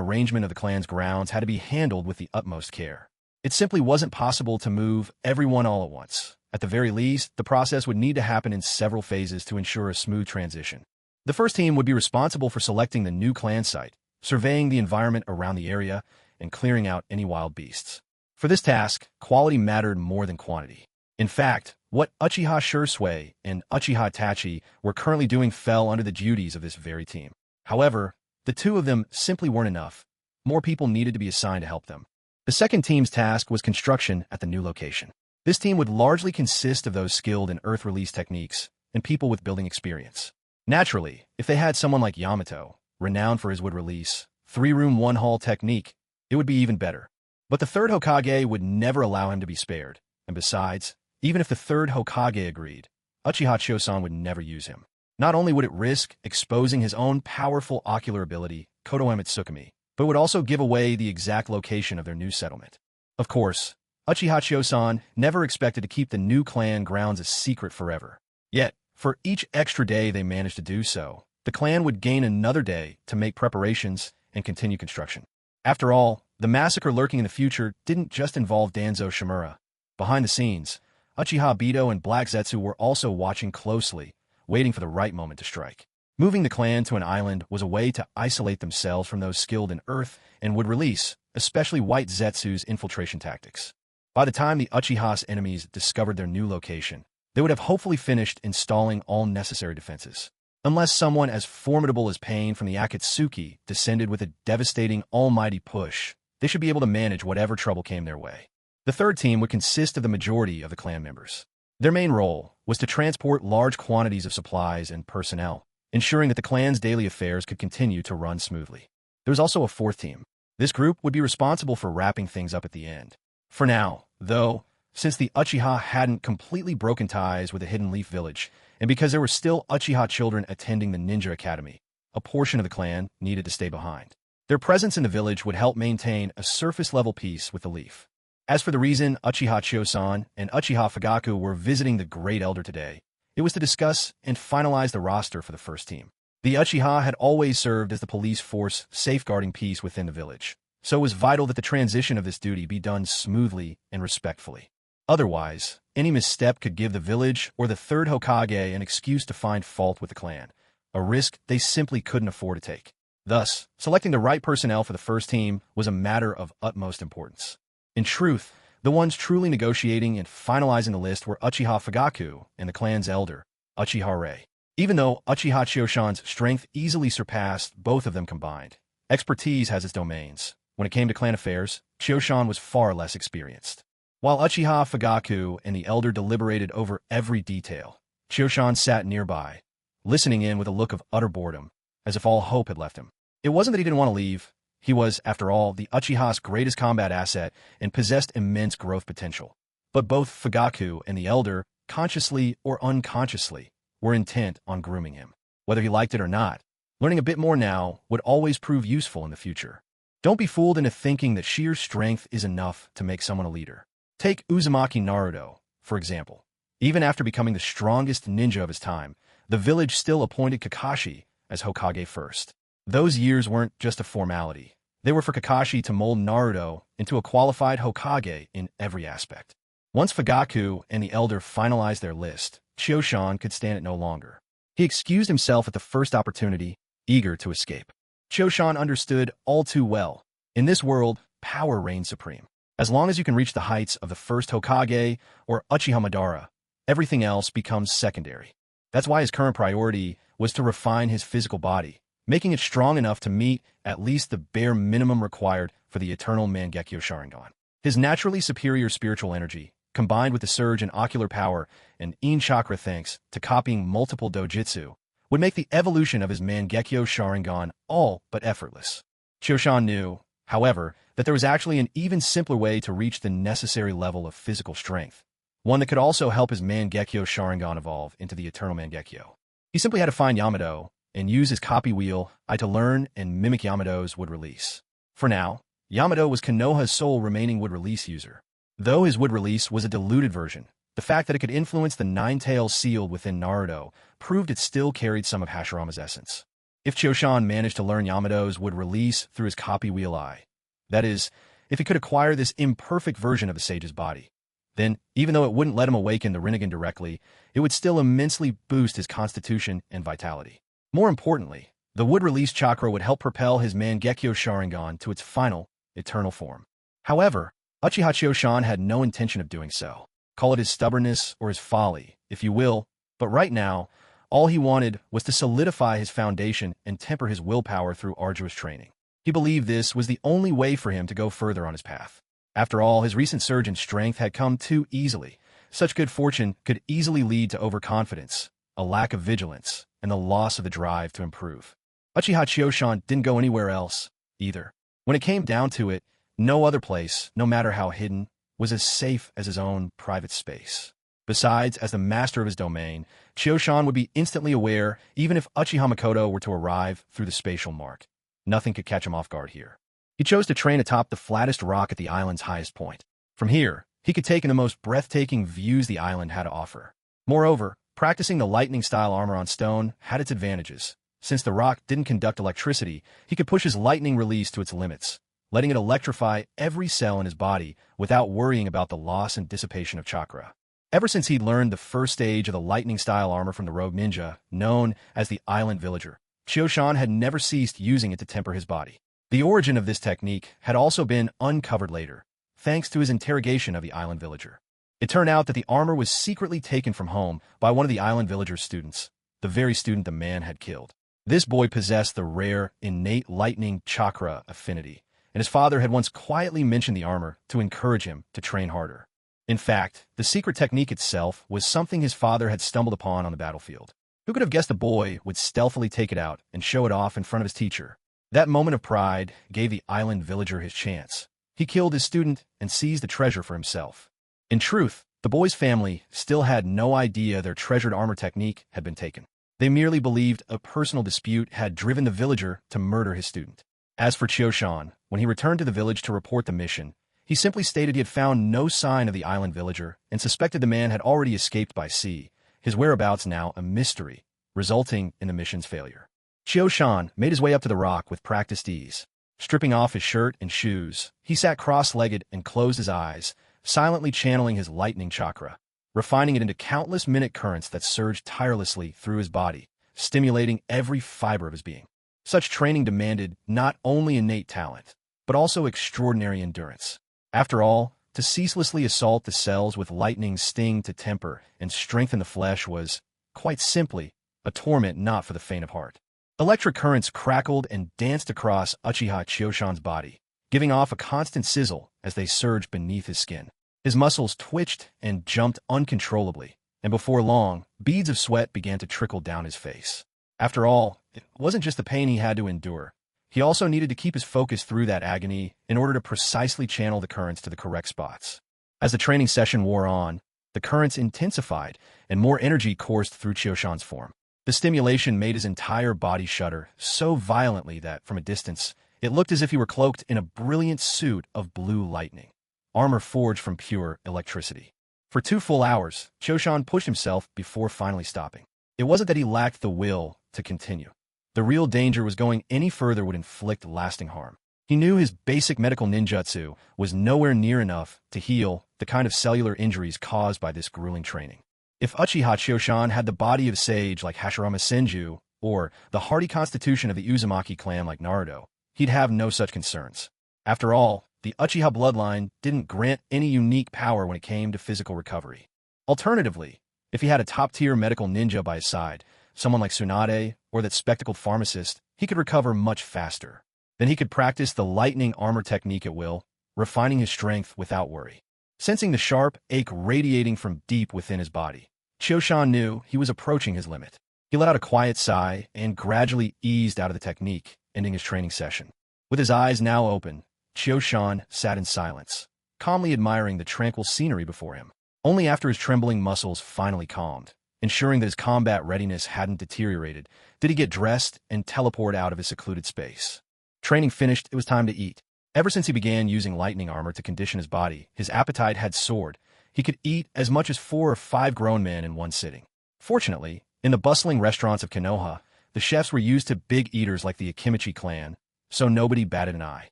arrangement of the clan's grounds had to be handled with the utmost care. It simply wasn't possible to move everyone all at once. At the very least, the process would need to happen in several phases to ensure a smooth transition. The first team would be responsible for selecting the new clan site, surveying the environment around the area, and clearing out any wild beasts. For this task, quality mattered more than quantity. In fact, what Uchiha Shursui and Uchiha Itachi were currently doing fell under the duties of this very team. However, the two of them simply weren't enough. More people needed to be assigned to help them. The second team's task was construction at the new location. This team would largely consist of those skilled in earth release techniques and people with building experience. Naturally, if they had someone like Yamato, renowned for his wood release, 3-room 1-hall technique, it would be even better. But the third Hokage would never allow him to be spared, and besides, even if the third Hokage agreed, Uchiha Chiyo-san would never use him. Not only would it risk exposing his own powerful ocular ability, Kotoe Mitsukami, but would also give away the exact location of their new settlement. Of course, Uchiha Chiyo-san never expected to keep the new clan grounds a secret forever. Yet, for each extra day they managed to do so, the clan would gain another day to make preparations and continue construction. After all, the massacre lurking in the future didn't just involve Danzo Shimura. Behind the scenes, Uchiha Obito and Black Zetsu were also watching closely, waiting for the right moment to strike. Moving the clan to an island was a way to isolate themselves from those skilled in earth and would release, especially White Zetsu's infiltration tactics. By the time the Uchiha's enemies discovered their new location, they would have hopefully finished installing all necessary defenses. Unless someone as formidable as Pain from the Akatsuki descended with a devastating almighty push, they should be able to manage whatever trouble came their way. The third team would consist of the majority of the clan members. Their main role was to transport large quantities of supplies and personnel, ensuring that the clan's daily affairs could continue to run smoothly. There was also a fourth team. This group would be responsible for wrapping things up at the end. For now, though, since the Uchiha hadn't completely broken ties with the Hidden Leaf Village, and because there were still Uchiha children attending the Ninja Academy, a portion of the clan needed to stay behind. Their presence in the village would help maintain a surface-level peace with the Leaf. As for the reason Uchiha Chiosan and Uchiha Fugaku were visiting the Great Elder today, it was to discuss and finalize the roster for the first team. The Uchiha had always served as the police force safeguarding peace within the village, so it was vital that the transition of this duty be done smoothly and respectfully. Otherwise, any misstep could give the village or the third Hokage an excuse to find fault with the clan, a risk they simply couldn't afford to take. Thus, selecting the right personnel for the first team was a matter of utmost importance. In truth, the ones truly negotiating and finalizing the list were Uchiha Fugaku and the clan's elder, Uchiha Rei. Even though Uchiha Chiosan's strength easily surpassed both of them combined, expertise has its domains. When it came to clan affairs, Chiosan was far less experienced. While Uchiha Fugaku and the elder deliberated over every detail, Chiosan sat nearby, listening in with a look of utter boredom, as if all hope had left him. It wasn't that he didn't want to leave. He was, after all, the Uchiha's greatest combat asset and possessed immense growth potential. But both Fugaku and the elder, consciously or unconsciously, were intent on grooming him. Whether he liked it or not, learning a bit more now would always prove useful in the future. Don't be fooled into thinking that sheer strength is enough to make someone a leader. Take Uzumaki Naruto, for example. Even after becoming the strongest ninja of his time, the village still appointed Kakashi as Hokage first. Those years weren't just a formality. They were for Kakashi to mold Naruto into a qualified Hokage in every aspect. Once Fugaku and the elder finalized their list, Chiosan could stand it no longer. He excused himself at the first opportunity, eager to escape. Chiosan understood all too well. In this world, power reigns supreme. As long as you can reach the heights of the first Hokage or Uchiha Madara, everything else becomes secondary. That's why his current priority was to refine his physical body, making it strong enough to meet at least the bare minimum required for the eternal Mangekyo Sharingan. His naturally superior spiritual energy, combined with the surge in ocular power and In chakra thanks to copying multiple dojutsu, would make the evolution of his Mangekyo Sharingan all but effortless. Chiosan knew, however, that there was actually an even simpler way to reach the necessary level of physical strength, one that could also help his Mangekyo Sharingan evolve into the eternal Mangekyo. He simply had to find Yamato and use his copy wheel to learn and mimic Yamato's wood release. For now, Yamato was Konoha's sole remaining wood release user. Though his wood release was a diluted version, the fact that it could influence the nine-tails sealed within Naruto proved it still carried some of Hashirama's essence. If Chiosan managed to learn Yamato's would release through his copy wheel eye, that is, if he could acquire this imperfect version of the sage's body, then, even though it wouldn't let him awaken the Rinnegan directly, it would still immensely boost his constitution and vitality. More importantly, the wood release chakra would help propel his Mangekyo Sharingan to its final, eternal form. However, Uchiha Chiosan had no intention of doing so. Call it his stubbornness or his folly, if you will, but right now, all he wanted was to solidify his foundation and temper his willpower through arduous training. He believed this was the only way for him to go further on his path. After all, his recent surge in strength had come too easily. Such good fortune could easily lead to overconfidence, a lack of vigilance, and the loss of the drive to improve. Uchiha Chiosan didn't go anywhere else, either. When it came down to it, no other place, no matter how hidden, was as safe as his own private space. Besides, as the master of his domain, Chiosan would be instantly aware even if Uchiha Makoto were to arrive through the spatial mark. Nothing could catch him off guard here. He chose to train atop the flattest rock at the island's highest point. From here, he could take in the most breathtaking views the island had to offer. Moreover, Practicing the lightning-style armor on stone had its advantages. Since the rock didn't conduct electricity, he could push his lightning release to its limits, letting it electrify every cell in his body without worrying about the loss and dissipation of chakra. Ever since he'd learned the first stage of the lightning-style armor from the rogue ninja, known as the Island Villager, Chioshan had never ceased using it to temper his body. The origin of this technique had also been uncovered later, thanks to his interrogation of the Island Villager. It turned out that the armor was secretly taken from home by one of the Island Villager's students, the very student the man had killed. This boy possessed the rare, innate lightning chakra affinity, and his father had once quietly mentioned the armor to encourage him to train harder. In fact, the secret technique itself was something his father had stumbled upon on the battlefield. Who could have guessed a boy would stealthily take it out and show it off in front of his teacher? That moment of pride gave the Island Villager his chance. He killed his student and seized the treasure for himself. In truth, the boy's family still had no idea their treasured armor technique had been taken. They merely believed a personal dispute had driven the villager to murder his student. As for Chioshan, when he returned to the village to report the mission, he simply stated he had found no sign of the Island Villager and suspected the man had already escaped by sea, his whereabouts now a mystery, resulting in the mission's failure. Chioshan made his way up to the rock with practiced ease. Stripping off his shirt and shoes, he sat cross-legged and closed his eyes, silently channeling his lightning chakra, refining it into countless minute currents that surged tirelessly through his body, stimulating every fiber of his being. Such training demanded not only innate talent, but also extraordinary endurance. After all, to ceaselessly assault the cells with lightning's sting to temper and strengthen the flesh was, quite simply, a torment not for the faint of heart. Electric currents crackled and danced across Uchiha Chioshan's body, giving off a constant sizzle as they surged beneath his skin. His muscles twitched and jumped uncontrollably, and before long, beads of sweat began to trickle down his face. After all, it wasn't just the pain he had to endure. He also needed to keep his focus through that agony in order to precisely channel the currents to the correct spots. As the training session wore on, the currents intensified and more energy coursed through Chioshan's form. The stimulation made his entire body shudder so violently that, from a distance, it looked as if he were cloaked in a brilliant suit of blue lightning, armor forged from pure electricity. For 2 full hours, Chioshan pushed himself before finally stopping. It wasn't that he lacked the will to continue. The real danger was going any further would inflict lasting harm. He knew his basic medical ninjutsu was nowhere near enough to heal the kind of cellular injuries caused by this grueling training. If Uchiha Chioshan had the body of sage like Hashirama Senju, or the hardy constitution of the Uzumaki clan like Naruto, he'd have no such concerns. After all, the Uchiha bloodline didn't grant any unique power when it came to physical recovery. Alternatively, if he had a top-tier medical ninja by his side, someone like Tsunade or that spectacled pharmacist, he could recover much faster. Then he could practice the lightning armor technique at will, refining his strength without worry. Sensing the sharp ache radiating from deep within his body, Chioshan knew he was approaching his limit. He let out a quiet sigh and gradually eased out of the technique, ending his training session. With his eyes now open, Chioshan sat in silence, calmly admiring the tranquil scenery before him. Only after his trembling muscles finally calmed, ensuring that his combat readiness hadn't deteriorated, did he get dressed and teleport out of his secluded space. Training finished, it was time to eat. Ever since he began using lightning armor to condition his body, his appetite had soared. He could eat as much as 4 or 5 grown men in one sitting. Fortunately, in the bustling restaurants of Konoha, the chefs were used to big eaters like the Akimichi clan, so nobody batted an eye.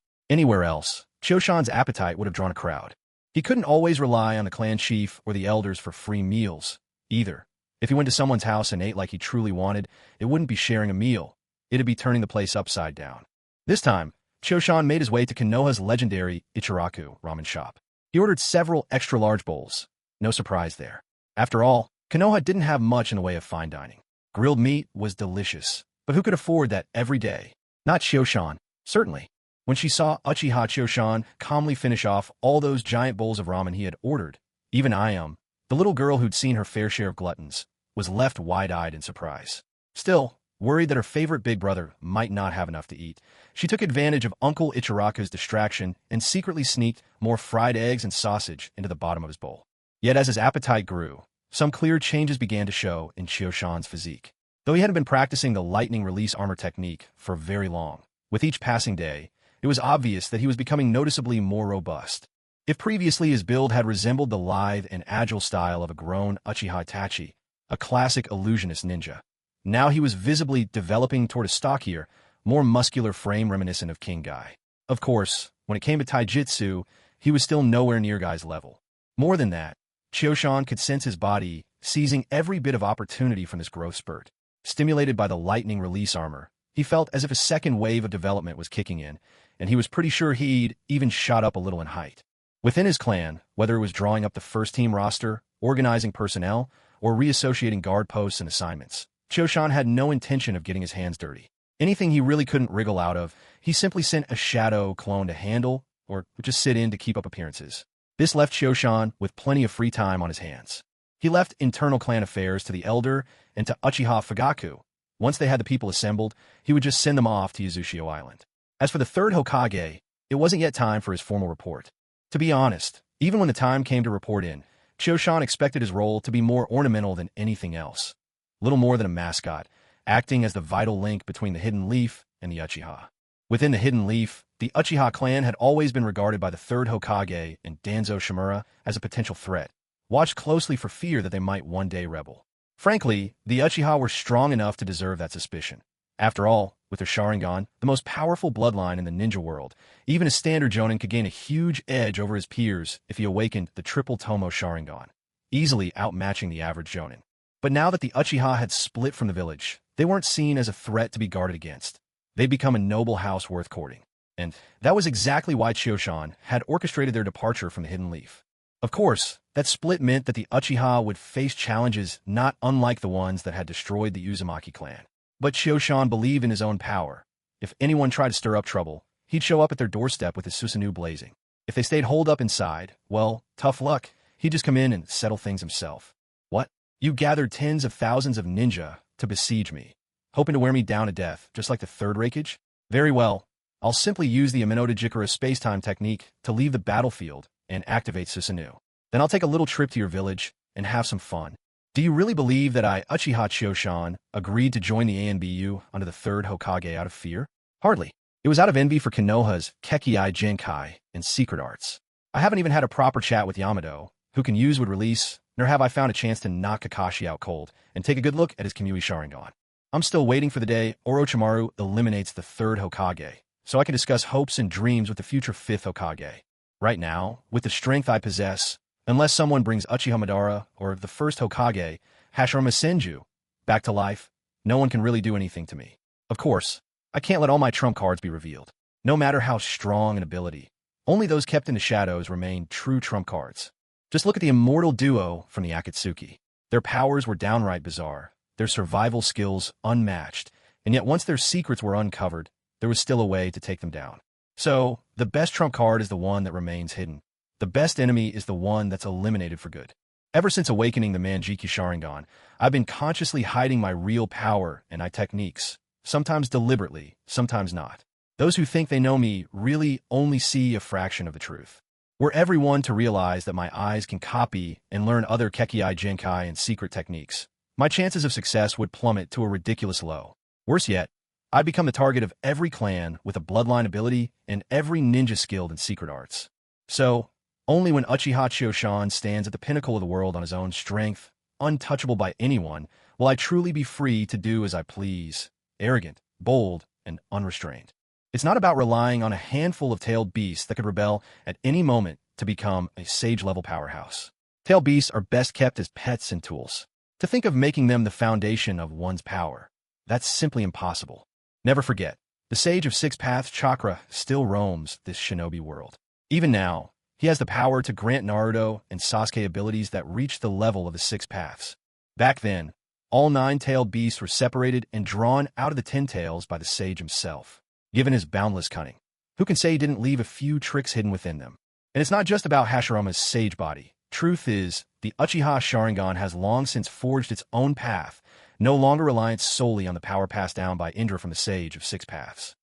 Anywhere else, Chioshan's appetite would have drawn a crowd. He couldn't always rely on the clan chief or the elders for free meals, either. If he went to someone's house and ate like he truly wanted, it wouldn't be sharing a meal. It'd be turning the place upside down. This time, Chioshan made his way to Konoha's legendary Ichiraku ramen shop. He ordered several extra-large bowls. No surprise there. After all, Konoha didn't have much in the way of fine dining. Grilled meat was delicious, but who could afford that every day? Not Chioshan, certainly. When she saw Uchiha Chioshan calmly finish off all those giant bowls of ramen he had ordered, even Ayum, the little girl who'd seen her fair share of gluttons, was left wide-eyed in surprise. Still, worried that her favorite big brother might not have enough to eat, she took advantage of Uncle Ichiraku's distraction and secretly sneaked more fried eggs and sausage into the bottom of his bowl. Yet as his appetite grew, some clear changes began to show in Chioshan's physique. Though he hadn't been practicing the lightning release armor technique for very long, with each passing day, it was obvious that he was becoming noticeably more robust. If previously his build had resembled the lithe and agile style of a grown Uchiha Itachi, a classic illusionist ninja. Now he was visibly developing toward a stockier, more muscular frame reminiscent of King Guy. Of course, when it came to taijutsu, he was still nowhere near Guy's level. More than that, Chioshan could sense his body seizing every bit of opportunity from this growth spurt. Stimulated by the lightning release armor, he felt as if a second wave of development was kicking in, and he was pretty sure he'd even shot up a little in height. Within his clan, whether it was drawing up the first-team roster, organizing personnel, or reassociating guard posts and assignments, Chioshan had no intention of getting his hands dirty. Anything he really couldn't wriggle out of, he simply sent a shadow clone to handle, or just sit in to keep up appearances. This left Chioshan with plenty of free time on his hands. He left internal clan affairs to the Elder and to Uchiha Fugaku. Once they had the people assembled, he would just send them off to Yazushio Island. As for the third Hokage, it wasn't yet time for his formal report. To be honest, even when the time came to report in, Chioshan expected his role to be more ornamental than anything else. Little more than a mascot, acting as the vital link between the Hidden Leaf and the Uchiha. Within the Hidden Leaf, the Uchiha clan had always been regarded by the third Hokage and Danzo Shimura as a potential threat, watched closely for fear that they might one day rebel. Frankly, the Uchiha were strong enough to deserve that suspicion. After all, with their Sharingan, the most powerful bloodline in the ninja world, even a standard Jonin could gain a huge edge over his peers if he awakened the triple Tomo Sharingan, easily outmatching the average Jonin. But now that the Uchiha had split from the village, they weren't seen as a threat to be guarded against. They'd become a noble house worth courting. And that was exactly why Chioshan had orchestrated their departure from the Hidden Leaf. Of course, that split meant that the Uchiha would face challenges not unlike the ones that had destroyed the Uzumaki clan. But Chioshan believed in his own power. If anyone tried to stir up trouble, he'd show up at their doorstep with his Susanoo blazing. If they stayed holed up inside, well, tough luck. He'd just come in and settle things himself. What? You gathered tens of thousands of ninja to besiege me, hoping to wear me down to death, just like the third Reikage? Very well. I'll simply use the Amenoda Jikura space-time technique to leave the battlefield and activate Susanoo. Then I'll take a little trip to your village and have some fun. Do you really believe that I, Uchiha Chioshan, agreed to join the ANBU under the third Hokage out of fear? Hardly. It was out of envy for Konoha's Kekkei Genkai and secret arts. I haven't even had a proper chat with Yamado, who can use would release, nor have I found a chance to knock Kakashi out cold and take a good look at his Kamui Sharingan. I'm still waiting for the day Orochimaru eliminates the third Hokage, so I can discuss hopes and dreams with the future fifth Hokage. Right now, with the strength I possess, unless someone brings Uchiha Madara or the first Hokage, Hashirama Senju, back to life, no one can really do anything to me. Of course, I can't let all my trump cards be revealed. No matter how strong an ability, only those kept in the shadows remain true trump cards. Just look at the immortal duo from the Akatsuki. Their powers were downright bizarre, their survival skills unmatched, and yet once their secrets were uncovered, there was still a way to take them down. So, the best trump card is the one that remains hidden. The best enemy is the one that's eliminated for good. Ever since awakening the Mangekyo Sharingan, I've been consciously hiding my real power and my techniques, sometimes deliberately, sometimes not. Those who think they know me really only see a fraction of the truth. Were everyone to realize that my eyes can copy and learn other Kekkei Genkai and secret techniques, my chances of success would plummet to a ridiculous low. Worse yet, I'd become the target of every clan with a bloodline ability and every ninja skilled in secret arts. So, only when Uchiha Chioshan stands at the pinnacle of the world on his own strength, untouchable by anyone, will I truly be free to do as I please, arrogant, bold, and unrestrained. It's not about relying on a handful of tailed beasts that could rebel at any moment to become a sage-level powerhouse. Tailed beasts are best kept as pets and tools. To think of making them the foundation of one's power, that's simply impossible. Never forget, the Sage of Six Paths chakra still roams this shinobi world. Even now, he has the power to grant Naruto and Sasuke abilities that reach the level of the Six Paths. Back then, all 9-tailed beasts were separated and drawn out of the 10 tails by the sage himself. Given his boundless cunning, who can say he didn't leave a few tricks hidden within them? And it's not just about Hashirama's sage body. Truth is, the Uchiha Sharingan has long since forged its own path, no longer reliant solely on the power passed down by Indra from the Sage of Six Paths.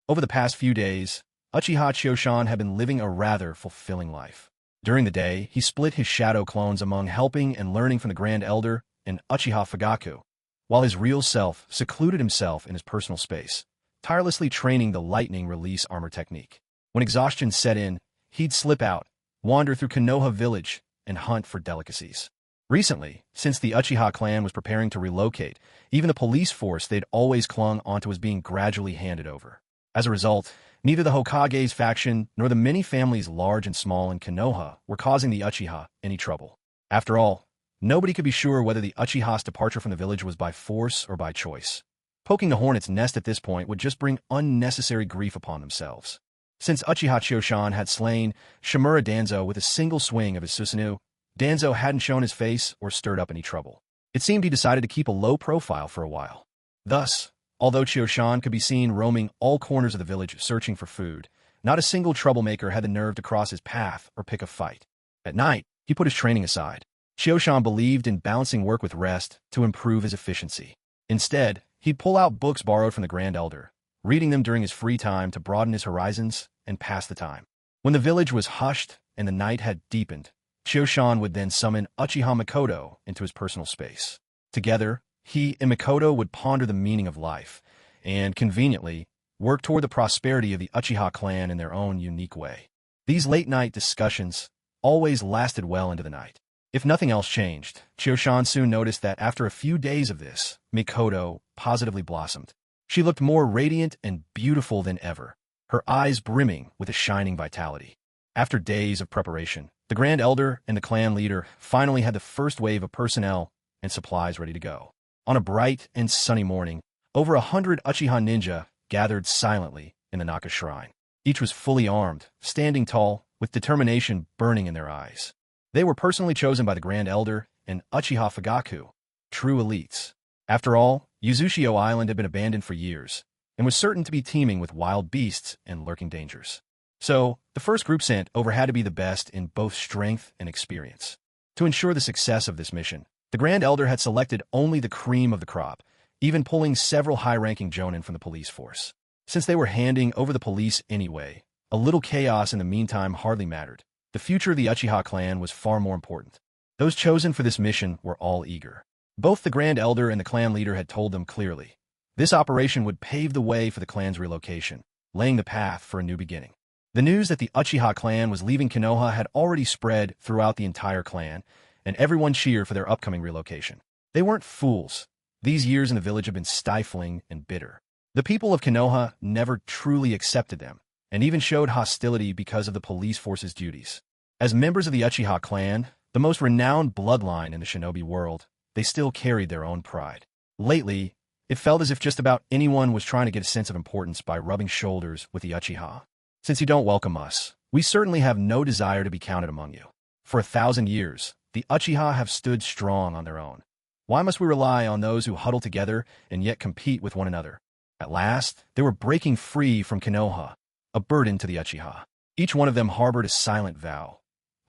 Over the past few days, Uchiha Chioshan had been living a rather fulfilling life. During the day, he split his shadow clones among helping and learning from the Grand Elder and Uchiha Fugaku, while his real self secluded himself in his personal space, tirelessly training the lightning release armor technique. When exhaustion set in, he'd slip out, wander through Konoha village, and hunt for delicacies. Recently, since the Uchiha clan was preparing to relocate, even the police force they'd always clung onto was being gradually handed over. As a result, neither the Hokage's faction nor the many families large and small in Konoha were causing the Uchiha any trouble. After all, nobody could be sure whether the Uchiha's departure from the village was by force or by choice. Poking the hornet's nest at this point would just bring unnecessary grief upon themselves. Since Uchiha Choshan had slain Shimura Danzo with a single swing of his Susanoo, Danzo hadn't shown his face or stirred up any trouble. It seemed he decided to keep a low profile for a while. Thus, although Choshan could be seen roaming all corners of the village searching for food, not a single troublemaker had the nerve to cross his path or pick a fight. At night, he put his training aside. Choshan believed in balancing work with rest to improve his efficiency. Instead, he'd pull out books borrowed from the Grand Elder, reading them during his free time to broaden his horizons and pass the time. When the village was hushed and the night had deepened, Choshan would then summon Uchiha Mikoto into his personal space. Together, he and Mikoto would ponder the meaning of life and, conveniently, work toward the prosperity of the Uchiha clan in their own unique way. These late-night discussions always lasted well into the night. If nothing else changed, Choshan soon noticed that after a few days of this, Mikoto positively blossomed. She looked more radiant and beautiful than ever, her eyes brimming with a shining vitality. After days of preparation, the Grand Elder and the clan leader finally had the first wave of personnel and supplies ready to go. On a bright and sunny morning, over 100 Uchiha ninja gathered silently in the Naka Shrine. Each was fully armed, standing tall, with determination burning in their eyes. They were personally chosen by the Grand Elder and Uchiha Fugaku, true elites. After all, Yuzushio Island had been abandoned for years, and was certain to be teeming with wild beasts and lurking dangers. So, the first group sent over had to be the best in both strength and experience. To ensure the success of this mission, the Grand Elder had selected only the cream of the crop, even pulling several high-ranking jonin from the police force. Since they were handing over the police anyway, a little chaos in the meantime hardly mattered. The future of the Uchiha clan was far more important. Those chosen for this mission were all eager. Both the Grand Elder and the clan leader had told them clearly. This operation would pave the way for the clan's relocation, laying the path for a new beginning. The news that the Uchiha clan was leaving Konoha had already spread throughout the entire clan, and everyone cheered for their upcoming relocation. They weren't fools. These years in the village had been stifling and bitter. The people of Konoha never truly accepted them, and even showed hostility because of the police force's duties. As members of the Uchiha clan, the most renowned bloodline in the shinobi world, they still carried their own pride. Lately, it felt as if just about anyone was trying to get a sense of importance by rubbing shoulders with the Uchiha. Since you don't welcome us, we certainly have no desire to be counted among you. For 1,000 years, the Uchiha have stood strong on their own. Why must we rely on those who huddle together and yet compete with one another? At last, they were breaking free from Konoha, a burden to the Uchiha. Each one of them harbored a silent vow.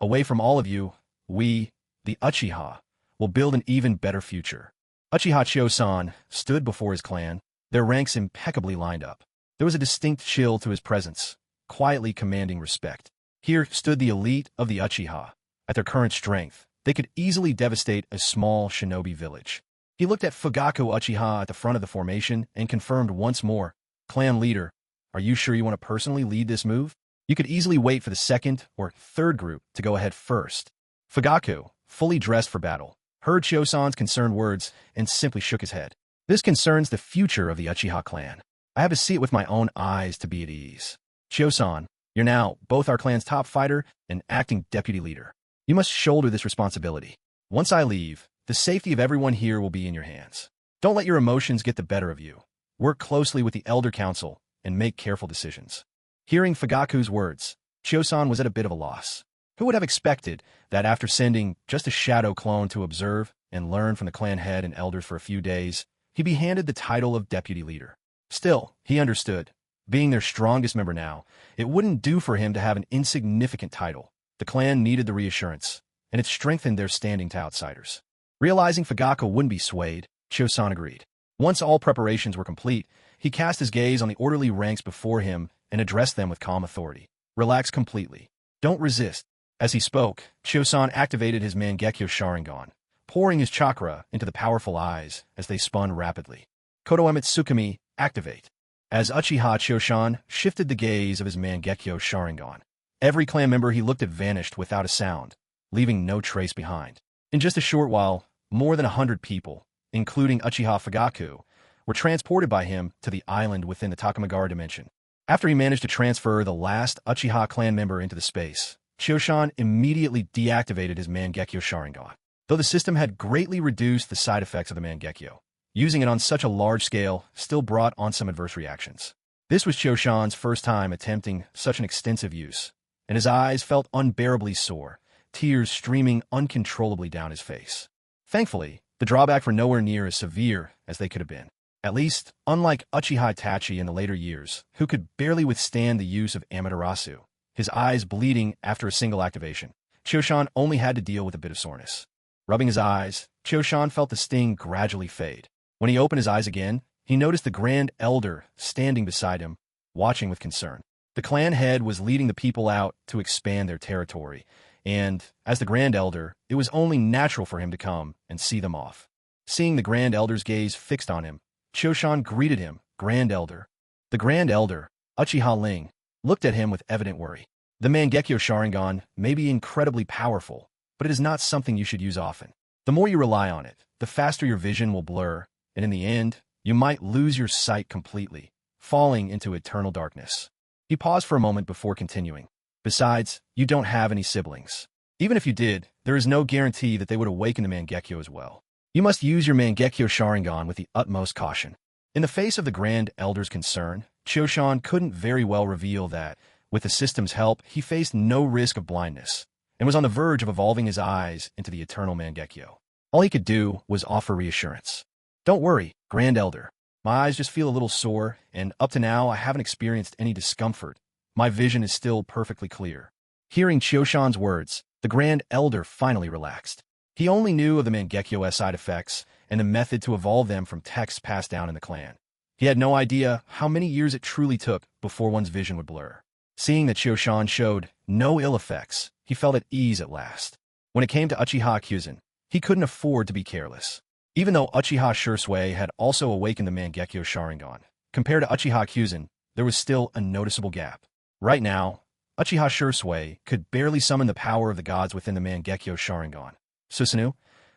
Away from all of you, we, the Uchiha, will build an even better future. Uchiha Chosan stood before his clan, their ranks impeccably lined up. There was a distinct chill to his presence, quietly commanding respect. Here stood the elite of the Uchiha. At their current strength, they could easily devastate a small shinobi village. He looked at Fugaku Uchiha at the front of the formation and confirmed once more, "Clan leader, are you sure you want to personally lead this move? You could easily wait for the second or third group to go ahead first." Fugaku, fully dressed for battle, heard Chosan's concerned words and simply shook his head. "This concerns the future of the Uchiha clan. I have to see it with my own eyes to be at ease. Chosan, you're now both our clan's top fighter and acting deputy leader. You must shoulder this responsibility. Once I leave, the safety of everyone here will be in your hands. Don't let your emotions get the better of you. Work closely with the Elder Council and make careful decisions." Hearing Fugaku's words, Chosan was at a bit of a loss. Who would have expected that after sending just a shadow clone to observe and learn from the clan head and elders for a few days, he'd be handed the title of deputy leader? Still, he understood. Being their strongest member now, it wouldn't do for him to have an insignificant title. The clan needed the reassurance, and it strengthened their standing to outsiders. Realizing Fugaku wouldn't be swayed, Chosan agreed. Once all preparations were complete, he cast his gaze on the orderly ranks before him and addressed them with calm authority. "Relax completely. Don't resist." As he spoke, Chosan activated his Mangekyo Sharingan, pouring his chakra into the powerful eyes as they spun rapidly. "Kotoemet Tsukumi, activate." As Uchiha Chosan shifted the gaze of his Mangekyo Sharingan, every clan member he looked at vanished without a sound, leaving no trace behind. In just a short while, more than 100 people, including Uchiha Fugaku, were transported by him to the island within the Takamagara dimension. After he managed to transfer the last Uchiha clan member into the space, Choshan immediately deactivated his Mangekyo Sharingan. Though the system had greatly reduced the side effects of the Mangekyo, using it on such a large scale still brought on some adverse reactions. This was Choshan's first time attempting such an extensive use, and his eyes felt unbearably sore, tears streaming uncontrollably down his face. Thankfully, the drawbacks were nowhere near as severe as they could have been. At least, unlike Uchiha Itachi in the later years, who could barely withstand the use of Amaterasu, his eyes bleeding after a single activation, Choshan only had to deal with a bit of soreness. Rubbing his eyes, Choshan felt the sting gradually fade. When he opened his eyes again, he noticed the Grand Elder standing beside him, watching with concern. The clan head was leading the people out to expand their territory, and, as the Grand Elder, it was only natural for him to come and see them off. Seeing the Grand Elder's gaze fixed on him, Choshan greeted him, "Grand Elder." The Grand Elder, Uchiha Ling, looked at him with evident worry. The Mangekyo Sharingan may be incredibly powerful, but it is not something you should use often. The more you rely on it, the faster your vision will blur, and in the end, you might lose your sight completely, falling into eternal darkness. He paused for a moment before continuing. Besides, you don't have any siblings. Even if you did, there is no guarantee that they would awaken the Mangekyo as well. You must use your Mangekyo Sharingan with the utmost caution. In the face of the Grand Elder's concern, Choshan couldn't very well reveal that, with the system's help, he faced no risk of blindness, and was on the verge of evolving his eyes into the eternal Mangekyo. All he could do was offer reassurance. "Don't worry, Grand Elder. My eyes just feel a little sore, and up to now I haven't experienced any discomfort. My vision is still perfectly clear." Hearing Choshan's words, the Grand Elder finally relaxed. He only knew of the Mangekyo's side effects and the method to evolve them from texts passed down in the clan. He had no idea how many years it truly took before one's vision would blur. Seeing that Choshan showed no ill effects, he felt at ease at last. When it came to Uchiha Kyuzen, he couldn't afford to be careless. Even though Uchiha Shursui had also awakened the Mangekyo Sharingan, compared to Uchiha Kyuzen, there was still a noticeable gap. Right now, Uchiha Shursui could barely summon the power of the gods within the Mangekyo Sharingan, Susanoo,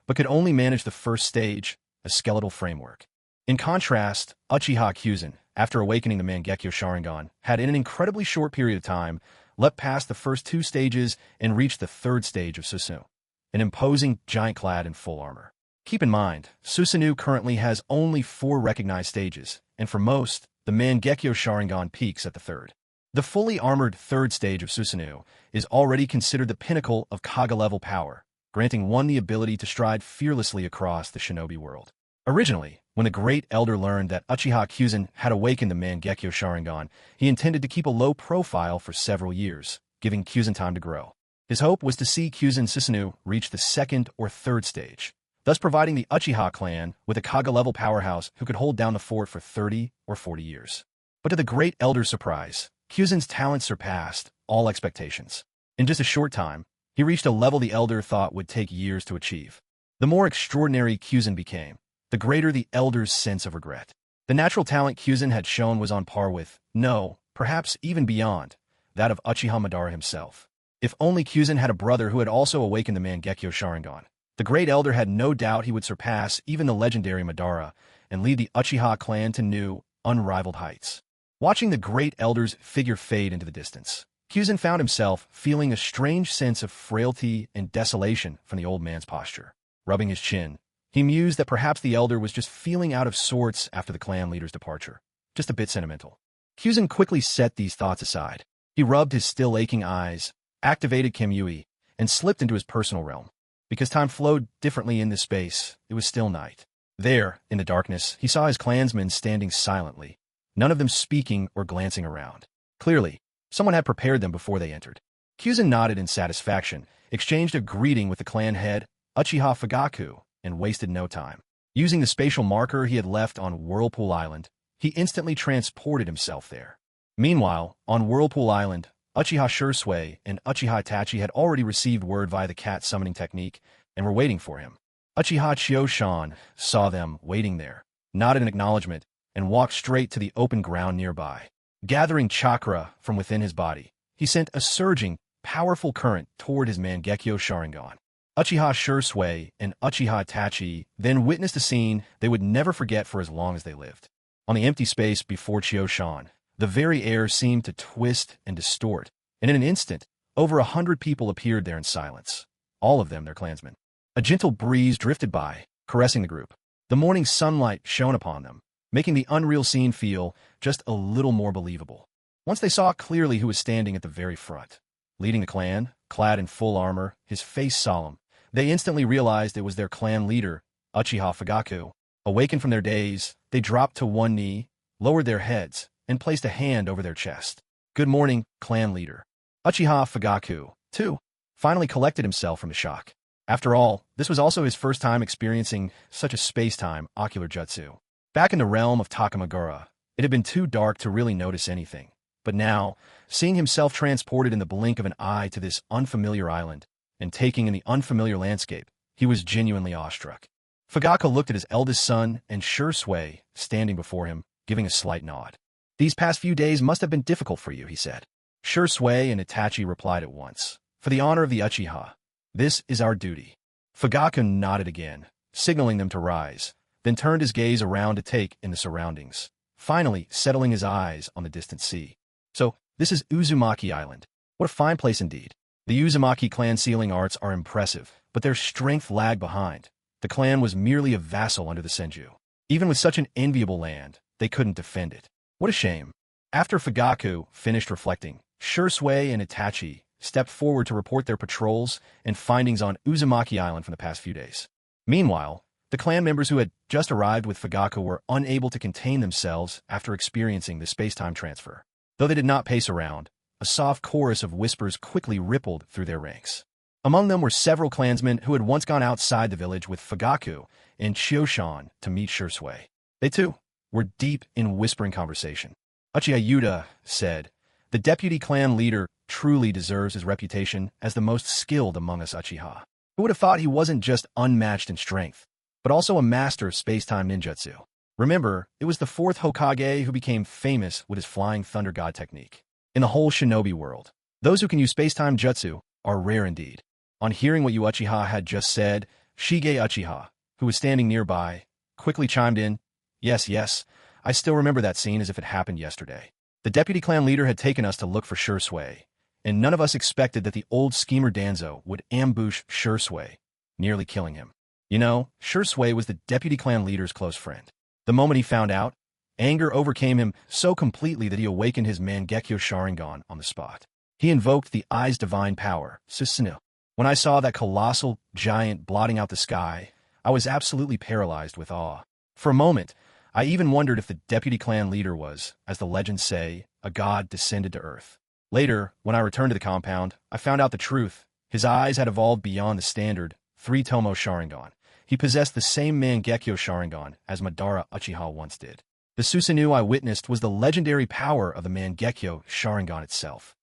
but could only manage the first stage, a skeletal framework. In contrast, Uchiha Kyuzen, after awakening the Mangekyo Sharingan, had in an incredibly short period of time leapt past the first two stages and reached the third stage of Susanoo, an imposing giant clad in full armor. Keep in mind, Susanoo currently has only 4 recognized stages, and for most, the Mangekyo Sharingan peaks at the third. The fully armored third stage of Susanoo is already considered the pinnacle of Kaga-level power, granting one the ability to stride fearlessly across the shinobi world. Originally, when the Great Elder learned that Uchiha Kyuzen had awakened the Mangekyo Sharingan, he intended to keep a low profile for several years, giving Kyuzen time to grow. His hope was to see Kyuzen Susanoo reach the second or third stage, thus providing the Uchiha clan with a Kaga-level powerhouse who could hold down the fort for 30 or 40 years. But to the Great Elder's surprise, Kyuzen's talent surpassed all expectations. In just a short time, he reached a level the Elder thought would take years to achieve. The more extraordinary Kyuzen became, the greater the Elder's sense of regret. The natural talent Kyuzen had shown was on par with, no, perhaps even beyond, that of Uchiha Madara himself. If only Kyuzen had a brother who had also awakened the Mangekyo Sharingan, the Great Elder had no doubt he would surpass even the legendary Madara and lead the Uchiha clan to new, unrivaled heights. Watching the Great Elder's figure fade into the distance, Kyuzen found himself feeling a strange sense of frailty and desolation from the old man's posture. Rubbing his chin, he mused that perhaps the Elder was just feeling out of sorts after the clan leader's departure, just a bit sentimental. Kyuzen quickly set these thoughts aside. He rubbed his still aching eyes, activated Kimyui, and slipped into his personal realm. Because time flowed differently in this space, it was still night. There, in the darkness, he saw his clansmen standing silently, none of them speaking or glancing around. Clearly, someone had prepared them before they entered. Kyuzen nodded in satisfaction, exchanged a greeting with the clan head, Uchiha Fugaku, and wasted no time. Using the spatial marker he had left on Whirlpool Island, he instantly transported himself there. Meanwhile, on Whirlpool Island, Uchiha Shursui and Uchiha Itachi had already received word via the cat summoning technique and were waiting for him. Uchiha Choshan saw them waiting there, nodded in acknowledgement, and walked straight to the open ground nearby. Gathering chakra from within his body, he sent a surging, powerful current toward his Mangekyo Sharingan. Uchiha Shursui and Uchiha Itachi then witnessed a scene they would never forget for as long as they lived. On the empty space before Chioshan, the very air seemed to twist and distort, and in an instant, over 100 people appeared there in silence, all of them their clansmen. A gentle breeze drifted by, caressing the group. The morning sunlight shone upon them, making the unreal scene feel just a little more believable. Once they saw clearly who was standing at the very front, leading the clan, clad in full armor, his face solemn, they instantly realized it was their clan leader, Uchiha Fugaku. Awakened from their daze, they dropped to one knee, lowered their heads, and placed a hand over their chest. "Good morning, clan leader." Uchiha Fugaku, too, finally collected himself from the shock. After all, this was also his first time experiencing such a space-time ocular jutsu. Back in the realm of Takamagura, it had been too dark to really notice anything. But now, seeing himself transported in the blink of an eye to this unfamiliar island, and taking in the unfamiliar landscape, he was genuinely awestruck. Fugaku looked at his eldest son and Shursui standing before him, giving a slight nod. "These past few days must have been difficult for you," he said. Shursui and Itachi replied at once. "For the honor of the Uchiha, this is our duty." Fugaku nodded again, signaling them to rise, then turned his gaze around to take in the surroundings, finally settling his eyes on the distant sea. "So, this is Uzumaki Island. What a fine place indeed. The Uzumaki clan sealing arts are impressive, but their strength lagged behind. The clan was merely a vassal under the Senju. Even with such an enviable land, they couldn't defend it. What a shame." After Fugaku finished reflecting, Shursui and Itachi stepped forward to report their patrols and findings on Uzumaki Island from the past few days. Meanwhile, the clan members who had just arrived with Fugaku were unable to contain themselves after experiencing the space-time transfer. Though they did not pace around, a soft chorus of whispers quickly rippled through their ranks. Among them were several clansmen who had once gone outside the village with Fugaku and Chioshan to meet Shursui. They, too, were deep in whispering conversation. Uchiha Yuta said, "The deputy clan leader truly deserves his reputation as the most skilled among us Uchiha. Who would have thought he wasn't just unmatched in strength, but also a master of space-time ninjutsu? Remember, it was the 4th Hokage who became famous with his Flying Thunder God technique. In the whole Shinobi world, those who can use space-time jutsu are rare indeed." On hearing what Uchiha had just said, Shige Uchiha, who was standing nearby, quickly chimed in, Yes, I still remember that scene as if it happened yesterday. The deputy clan leader had taken us to look for Shursui, and none of us expected that the old schemer Danzo would ambush Shursui, nearly killing him. You know, Shursui was the deputy clan leader's close friend. The moment he found out, anger overcame him so completely that he awakened his Mangekyo Sharingan on the spot. He invoked the Eye's divine power, Susanoo. When I saw that colossal giant blotting out the sky, I was absolutely paralyzed with awe. For a moment, I even wondered if the deputy clan leader was, as the legends say, a god descended to earth. Later, when I returned to the compound, I found out the truth. His eyes had evolved beyond the standard 3-tomo Sharingan. He possessed the same Mangekyo Sharingan as Madara Uchiha once did. The Susanoo I witnessed was the legendary power of the Mangekyo Sharingan itself.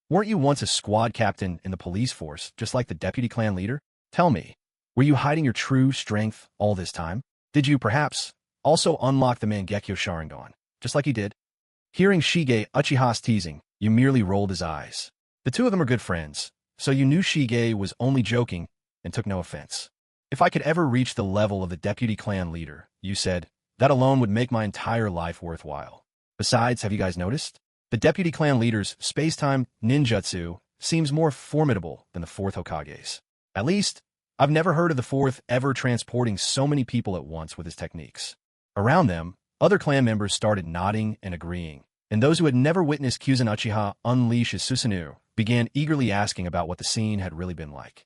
Weren't you once a squad captain in the police force, just like the deputy clan leader? Tell me, were you hiding your true strength all this time? Did you, perhaps, also unlock the Mangekyo Sharingan, just like he did? Hearing Shige Uchiha's teasing, Yu merely rolled his eyes. The two of them are good friends, so you knew Shige was only joking and took no offense. If I could ever reach the level of the deputy clan leader, Yu said, that alone would make my entire life worthwhile. Besides, have you guys noticed? The deputy clan leader's space-time ninjutsu seems more formidable than the 4th Hokage's. At least, I've never heard of the 4th ever transporting so many people at once with his techniques. Around them, other clan members started nodding and agreeing, and those who had never witnessed Kyuzen Uchiha unleash his Susanoo began eagerly asking about what the scene had really been like.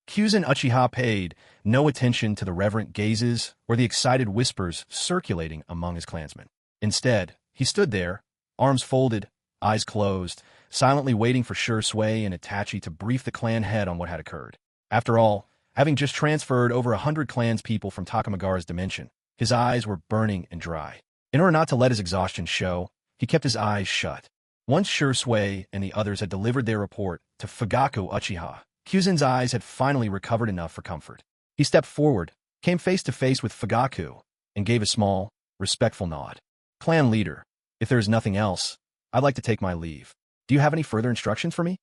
Kyuzen Uchiha paid no attention to the reverent gazes or the excited whispers circulating among his clansmen. Instead, he stood there, arms folded, eyes closed, silently waiting for Shursui and Itachi to brief the clan head on what had occurred. After all, having just transferred over 100 clanspeople from Takamagara's dimension, his eyes were burning and dry. In order not to let his exhaustion show, he kept his eyes shut. Once Shursui and the others had delivered their report to Fugaku Uchiha, Kyuzen's eyes had finally recovered enough for comfort. He stepped forward, came face to face with Fugaku, and gave a small, respectful nod. "Clan leader, if there is nothing else, I'd like to take my leave. Do you have any further instructions for me?"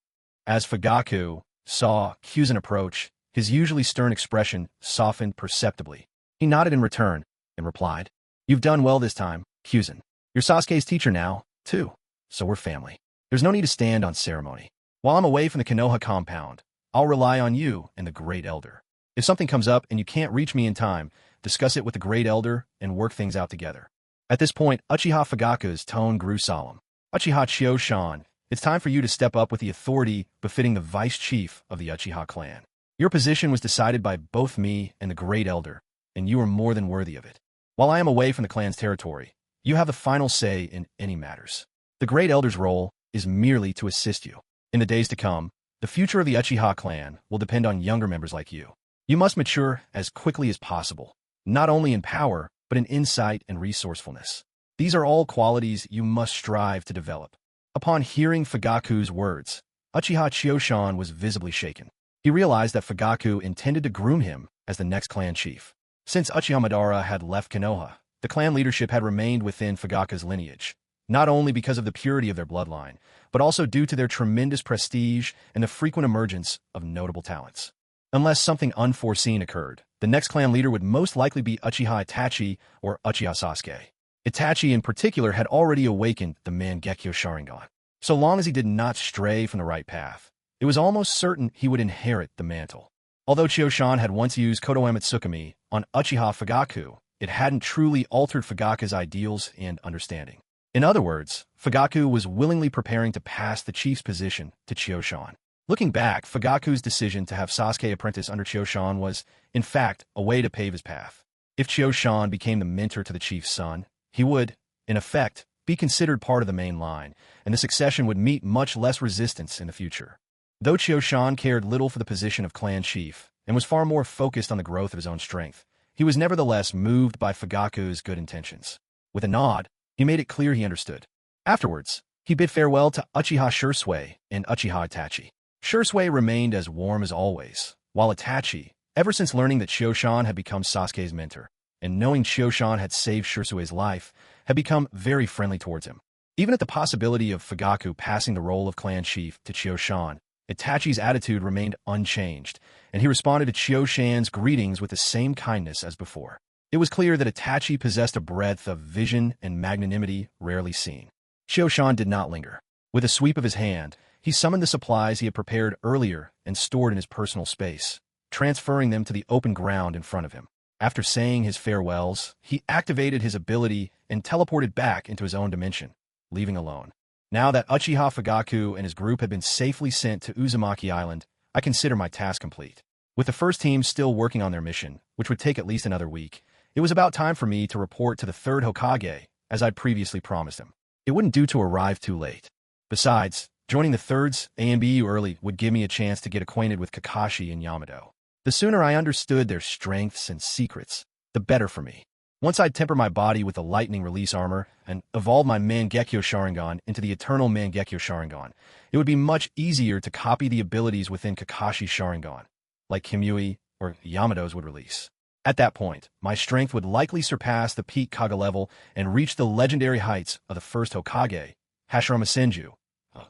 As Fugaku saw Kyuzen approach, His usually stern expression softened perceptibly. He nodded in return and replied, "You've done well this time, Kyuzan. You're Sasuke's teacher now, too, so we're family. There's no need to stand on ceremony. While I'm away from the Konoha compound, I'll rely on you and the Great Elder. If something comes up and you can't reach me in time, discuss it with the Great Elder and work things out together." At this point, Uchiha Fugaku's tone grew solemn. "Uchiha Chiyo-shan, it's time for you to step up with the authority befitting the vice chief of the Uchiha clan. Your position was decided by both me and the Great Elder, and you are more than worthy of it. While I am away from the clan's territory, you have the final say in any matters. The Great Elder's role is merely to assist you. In the days to come, the future of the Uchiha clan will depend on younger members like you. You must mature as quickly as possible, not only in power, but in insight and resourcefulness. These are all qualities you must strive to develop." Upon hearing Fugaku's words, Uchiha Chiyo-shan was visibly shaken. He realized that Fugaku intended to groom him as the next clan chief. Since Uchiha Madara had left Konoha, the clan leadership had remained within Fugaku's lineage, not only because of the purity of their bloodline, but also due to their tremendous prestige and the frequent emergence of notable talents. Unless something unforeseen occurred, the next clan leader would most likely be Uchiha Itachi or Uchiha Sasuke. Itachi in particular had already awakened the Mangekyo Sharingan. So long as he did not stray from the right path, it was almost certain he would inherit the mantle. Although Chiyo-shan had once used Kodoe Mitsukami on Uchiha Fugaku, it hadn't truly altered Fugaku's ideals and understanding. In other words, Fugaku was willingly preparing to pass the chief's position to Chiyo-shan. Looking back, Fugaku's decision to have Sasuke apprentice under Chiyo-shan was, in fact, a way to pave his path. If Chiyo-shan became the mentor to the chief's son, he would, in effect, be considered part of the main line, and the succession would meet much less resistance in the future. Though Chiyo-shan cared little for the position of clan chief, and was far more focused on the growth of his own strength, he was nevertheless moved by Fugaku's good intentions. With a nod, he made it clear he understood. Afterwards, he bid farewell to Uchiha Shursui and Uchiha Itachi. Shursui remained as warm as always, while Itachi, ever since learning that Chiyo-shan had become Sasuke's mentor, and knowing Chiyo-shan had saved Shursui's life, had become very friendly towards him. Even at the possibility of Fugaku passing the role of clan chief to Chiyo-shan, Itachi's attitude remained unchanged, and he responded to Chiyo-shan's greetings with the same kindness as before. It was clear that Itachi possessed a breadth of vision and magnanimity rarely seen. Chiyo-shan did not linger. With a sweep of his hand, he summoned the supplies he had prepared earlier and stored in his personal space, transferring them to the open ground in front of him. After saying his farewells, he activated his ability and teleported back into his own dimension, leaving alone. Now that Uchiha Fugaku and his group had been safely sent to Uzumaki Island, I consider my task complete. With the first team still working on their mission, which would take at least another week, it was about time for me to report to the third Hokage, as I'd previously promised him. It wouldn't do to arrive too late. Besides, joining the third's AMBU early would give me a chance to get acquainted with Kakashi and Yamato. The sooner I understood their strengths and secrets, the better for me. Once I'd temper my body with the lightning release armor and evolve my Mangekyo Sharingan into the eternal Mangekyo Sharingan, it would be much easier to copy the abilities within Kakashi's Sharingan, like Kimui or Yamato's would release. At that point, my strength would likely surpass the peak Kaga level and reach the legendary heights of the first Hokage, Hashirama Senju,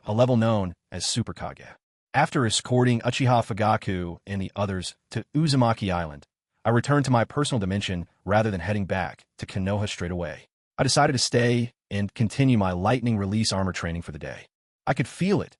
a level known as Super Kage. After escorting Uchiha Fugaku and the others to Uzumaki Island, I returned to my personal dimension rather than heading back to Konoha straight away. I decided to stay and continue my lightning release armor training for the day. I could feel it.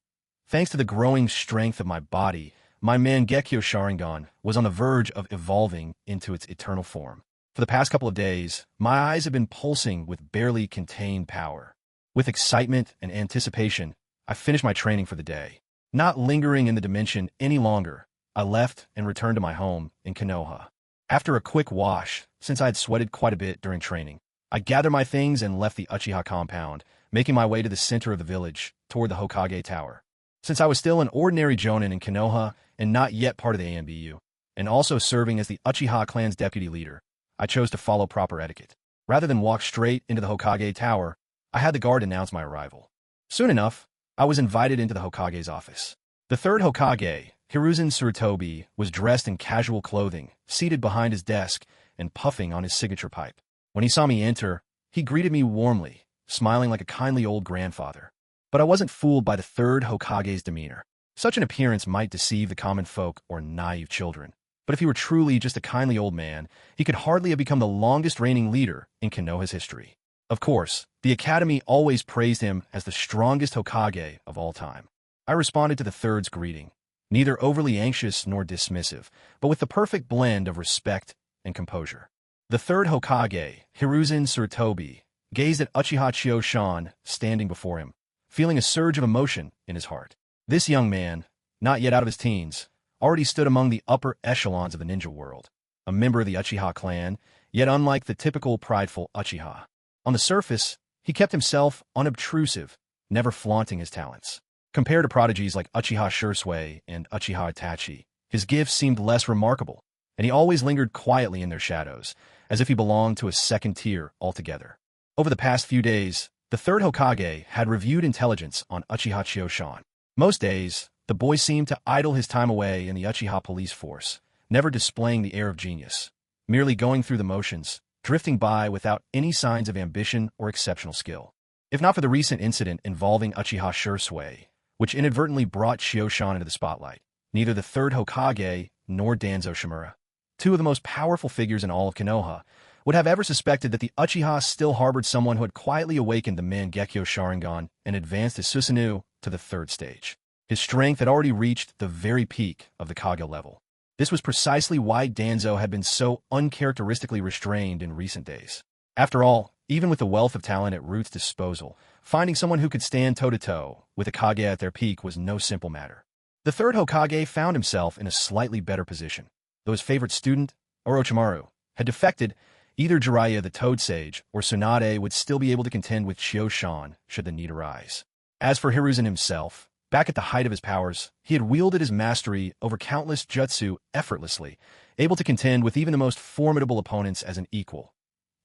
Thanks to the growing strength of my body, my Mangekyo Sharingan was on the verge of evolving into its eternal form. For the past couple of days, my eyes have been pulsing with barely contained power. With excitement and anticipation, I finished my training for the day. Not lingering in the dimension any longer, I left and returned to my home in Konoha. After a quick wash, since I had sweated quite a bit during training, I gathered my things and left the Uchiha compound, making my way to the center of the village, toward the Hokage Tower. Since I was still an ordinary jonin in Konoha and not yet part of the AMBU, and also serving as the Uchiha clan's deputy leader, I chose to follow proper etiquette. Rather than walk straight into the Hokage Tower, I had the guard announce my arrival. Soon enough, I was invited into the Hokage's office. The third Hokage, Hiruzen Tsurutobi, was dressed in casual clothing, seated behind his desk, and puffing on his signature pipe. When he saw me enter, he greeted me warmly, smiling like a kindly old grandfather. But I wasn't fooled by the third Hokage's demeanor. Such an appearance might deceive the common folk or naive children, but if he were truly just a kindly old man, he could hardly have become the longest reigning leader in Konoha's history. Of course, the Academy always praised him as the strongest Hokage of all time. I responded to the third's greeting, neither overly anxious nor dismissive, but with the perfect blend of respect and composure. The third Hokage, Hiruzen Tsurutobi, gazed at Uchiha Chiyo-shan standing before him, feeling a surge of emotion in his heart. This young man, not yet out of his teens, already stood among the upper echelons of the ninja world, a member of the Uchiha clan, yet unlike the typical prideful Uchiha. On the surface, he kept himself unobtrusive, never flaunting his talents. Compared to prodigies like Uchiha Shursui and Uchiha Itachi, his gifts seemed less remarkable, and he always lingered quietly in their shadows, as if he belonged to a second tier altogether. Over the past few days, the third Hokage had reviewed intelligence on Uchiha Chiyo-shan. Most days, the boy seemed to idle his time away in the Uchiha police force, never displaying the air of genius, merely going through the motions, drifting by without any signs of ambition or exceptional skill. If not for the recent incident involving Uchiha Shursui, which inadvertently brought Chiyo-shan into the spotlight, neither the third Hokage nor Danzo Shimura, two of the most powerful figures in all of Konoha, would have ever suspected that the Uchiha still harbored someone who had quietly awakened the Mangekyo Sharingan and advanced his Susanoo to the third stage. His strength had already reached the very peak of the Kage level. This was precisely why Danzo had been so uncharacteristically restrained in recent days. After all, even with the wealth of talent at Root's disposal, finding someone who could stand toe-to-toe with a Kage at their peak was no simple matter. The third Hokage found himself in a slightly better position. Though his favorite student, Orochimaru, had defected, either Jiraiya the Toad Sage or Tsunade would still be able to contend with Chiyo-shan should the need arise. As for Hiruzen himself, back at the height of his powers, he had wielded his mastery over countless jutsu effortlessly, able to contend with even the most formidable opponents as an equal.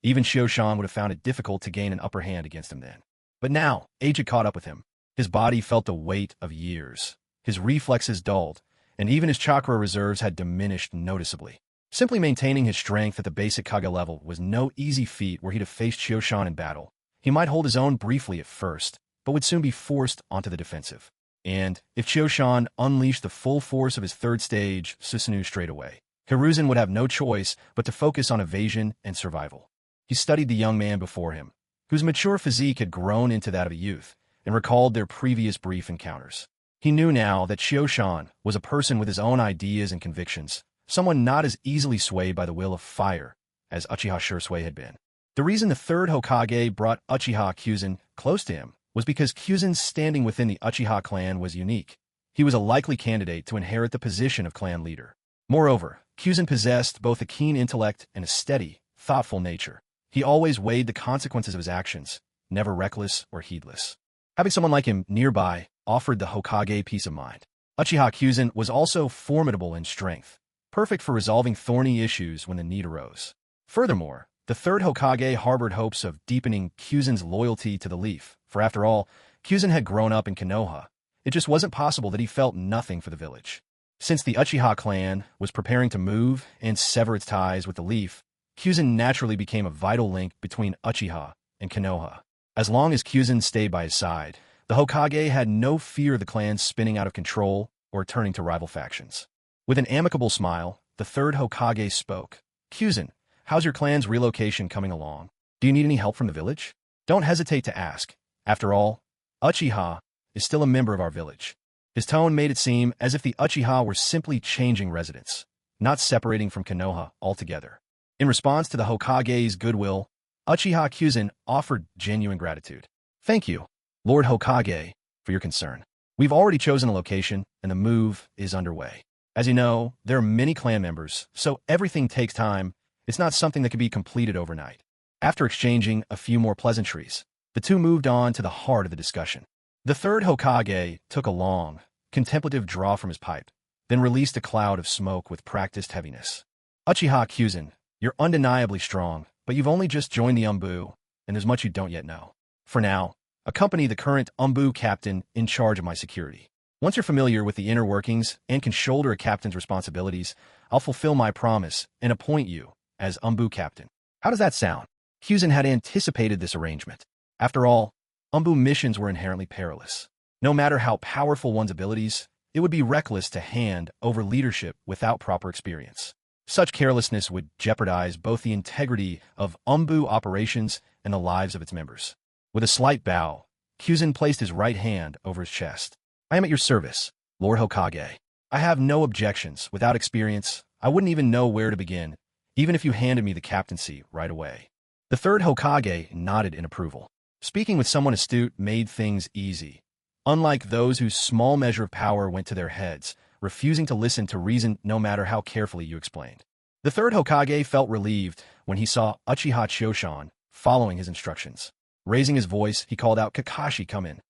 Even Chiyo-shan would have found it difficult to gain an upper hand against him then. But now, age had caught up with him. His body felt the weight of years. His reflexes dulled, and even his chakra reserves had diminished noticeably. Simply maintaining his strength at the basic Kage level was no easy feat were he to face Chiyo-shan in battle. He might hold his own briefly at first, but would soon be forced onto the defensive. And if Chiyo-shan unleashed the full force of his third stage Susanoo straight away, Hiruzen would have no choice but to focus on evasion and survival. He studied the young man before him, whose mature physique had grown into that of a youth, and recalled their previous brief encounters. He knew now that Chiyo-shan was a person with his own ideas and convictions, someone not as easily swayed by the will of fire as Uchiha Shursui had been. The reason the third Hokage brought Uchiha Kyuzen close to him was because Kyuzen's standing within the Uchiha clan was unique. He was a likely candidate to inherit the position of clan leader. Moreover, Kyuzen possessed both a keen intellect and a steady, thoughtful nature. He always weighed the consequences of his actions, never reckless or heedless. Having someone like him nearby offered the Hokage peace of mind. Uchiha Kyuzen was also formidable in strength, perfect for resolving thorny issues when the need arose. Furthermore, the third Hokage harbored hopes of deepening Kyuzen's loyalty to the Leaf, for after all, Kyuzen had grown up in Konoha. It just wasn't possible that he felt nothing for the village. Since the Uchiha clan was preparing to move and sever its ties with the Leaf, Kyuzen naturally became a vital link between Uchiha and Konoha. As long as Kyuzen stayed by his side, the Hokage had no fear of the clan spinning out of control or turning to rival factions. With an amicable smile, the third Hokage spoke. Kyuzen, how's your clan's relocation coming along? Do you need any help from the village? Don't hesitate to ask. After all, Uchiha is still a member of our village. His tone made it seem as if the Uchiha were simply changing residence, not separating from Konoha altogether. In response to the Hokage's goodwill, Uchiha Kyuzen offered genuine gratitude. Thank you, Lord Hokage, for your concern. We've already chosen a location, and the move is underway. As you know, there are many clan members, so everything takes time. It's not something that can be completed overnight. After exchanging a few more pleasantries, the two moved on to the heart of the discussion. The third Hokage took a long, contemplative draw from his pipe, then released a cloud of smoke with practiced heaviness. Uchiha Kyuzen, you're undeniably strong, but you've only just joined the Umbu, and there's much you don't yet know. For now, accompany the current Umbu captain in charge of my security. Once you're familiar with the inner workings and can shoulder a captain's responsibilities, I'll fulfill my promise and appoint you as Umbu captain. How does that sound? Kyuzen had anticipated this arrangement. After all, Umbu missions were inherently perilous. No matter how powerful one's abilities, it would be reckless to hand over leadership without proper experience. Such carelessness would jeopardize both the integrity of Umbu operations and the lives of its members. With a slight bow, Kyuzin placed his right hand over his chest. "I am at your service, Lord Hokage. I have no objections. Without experience, I wouldn't even know where to begin, even if you handed me the captaincy right away." The third Hokage nodded in approval. Speaking with someone astute made things easy. Unlike those whose small measure of power went to their heads, refusing to listen to reason no matter how carefully you explained. The third Hokage felt relieved when he saw Uchiha Choshan following his instructions. Raising his voice, he called out, "Kakashi, come in."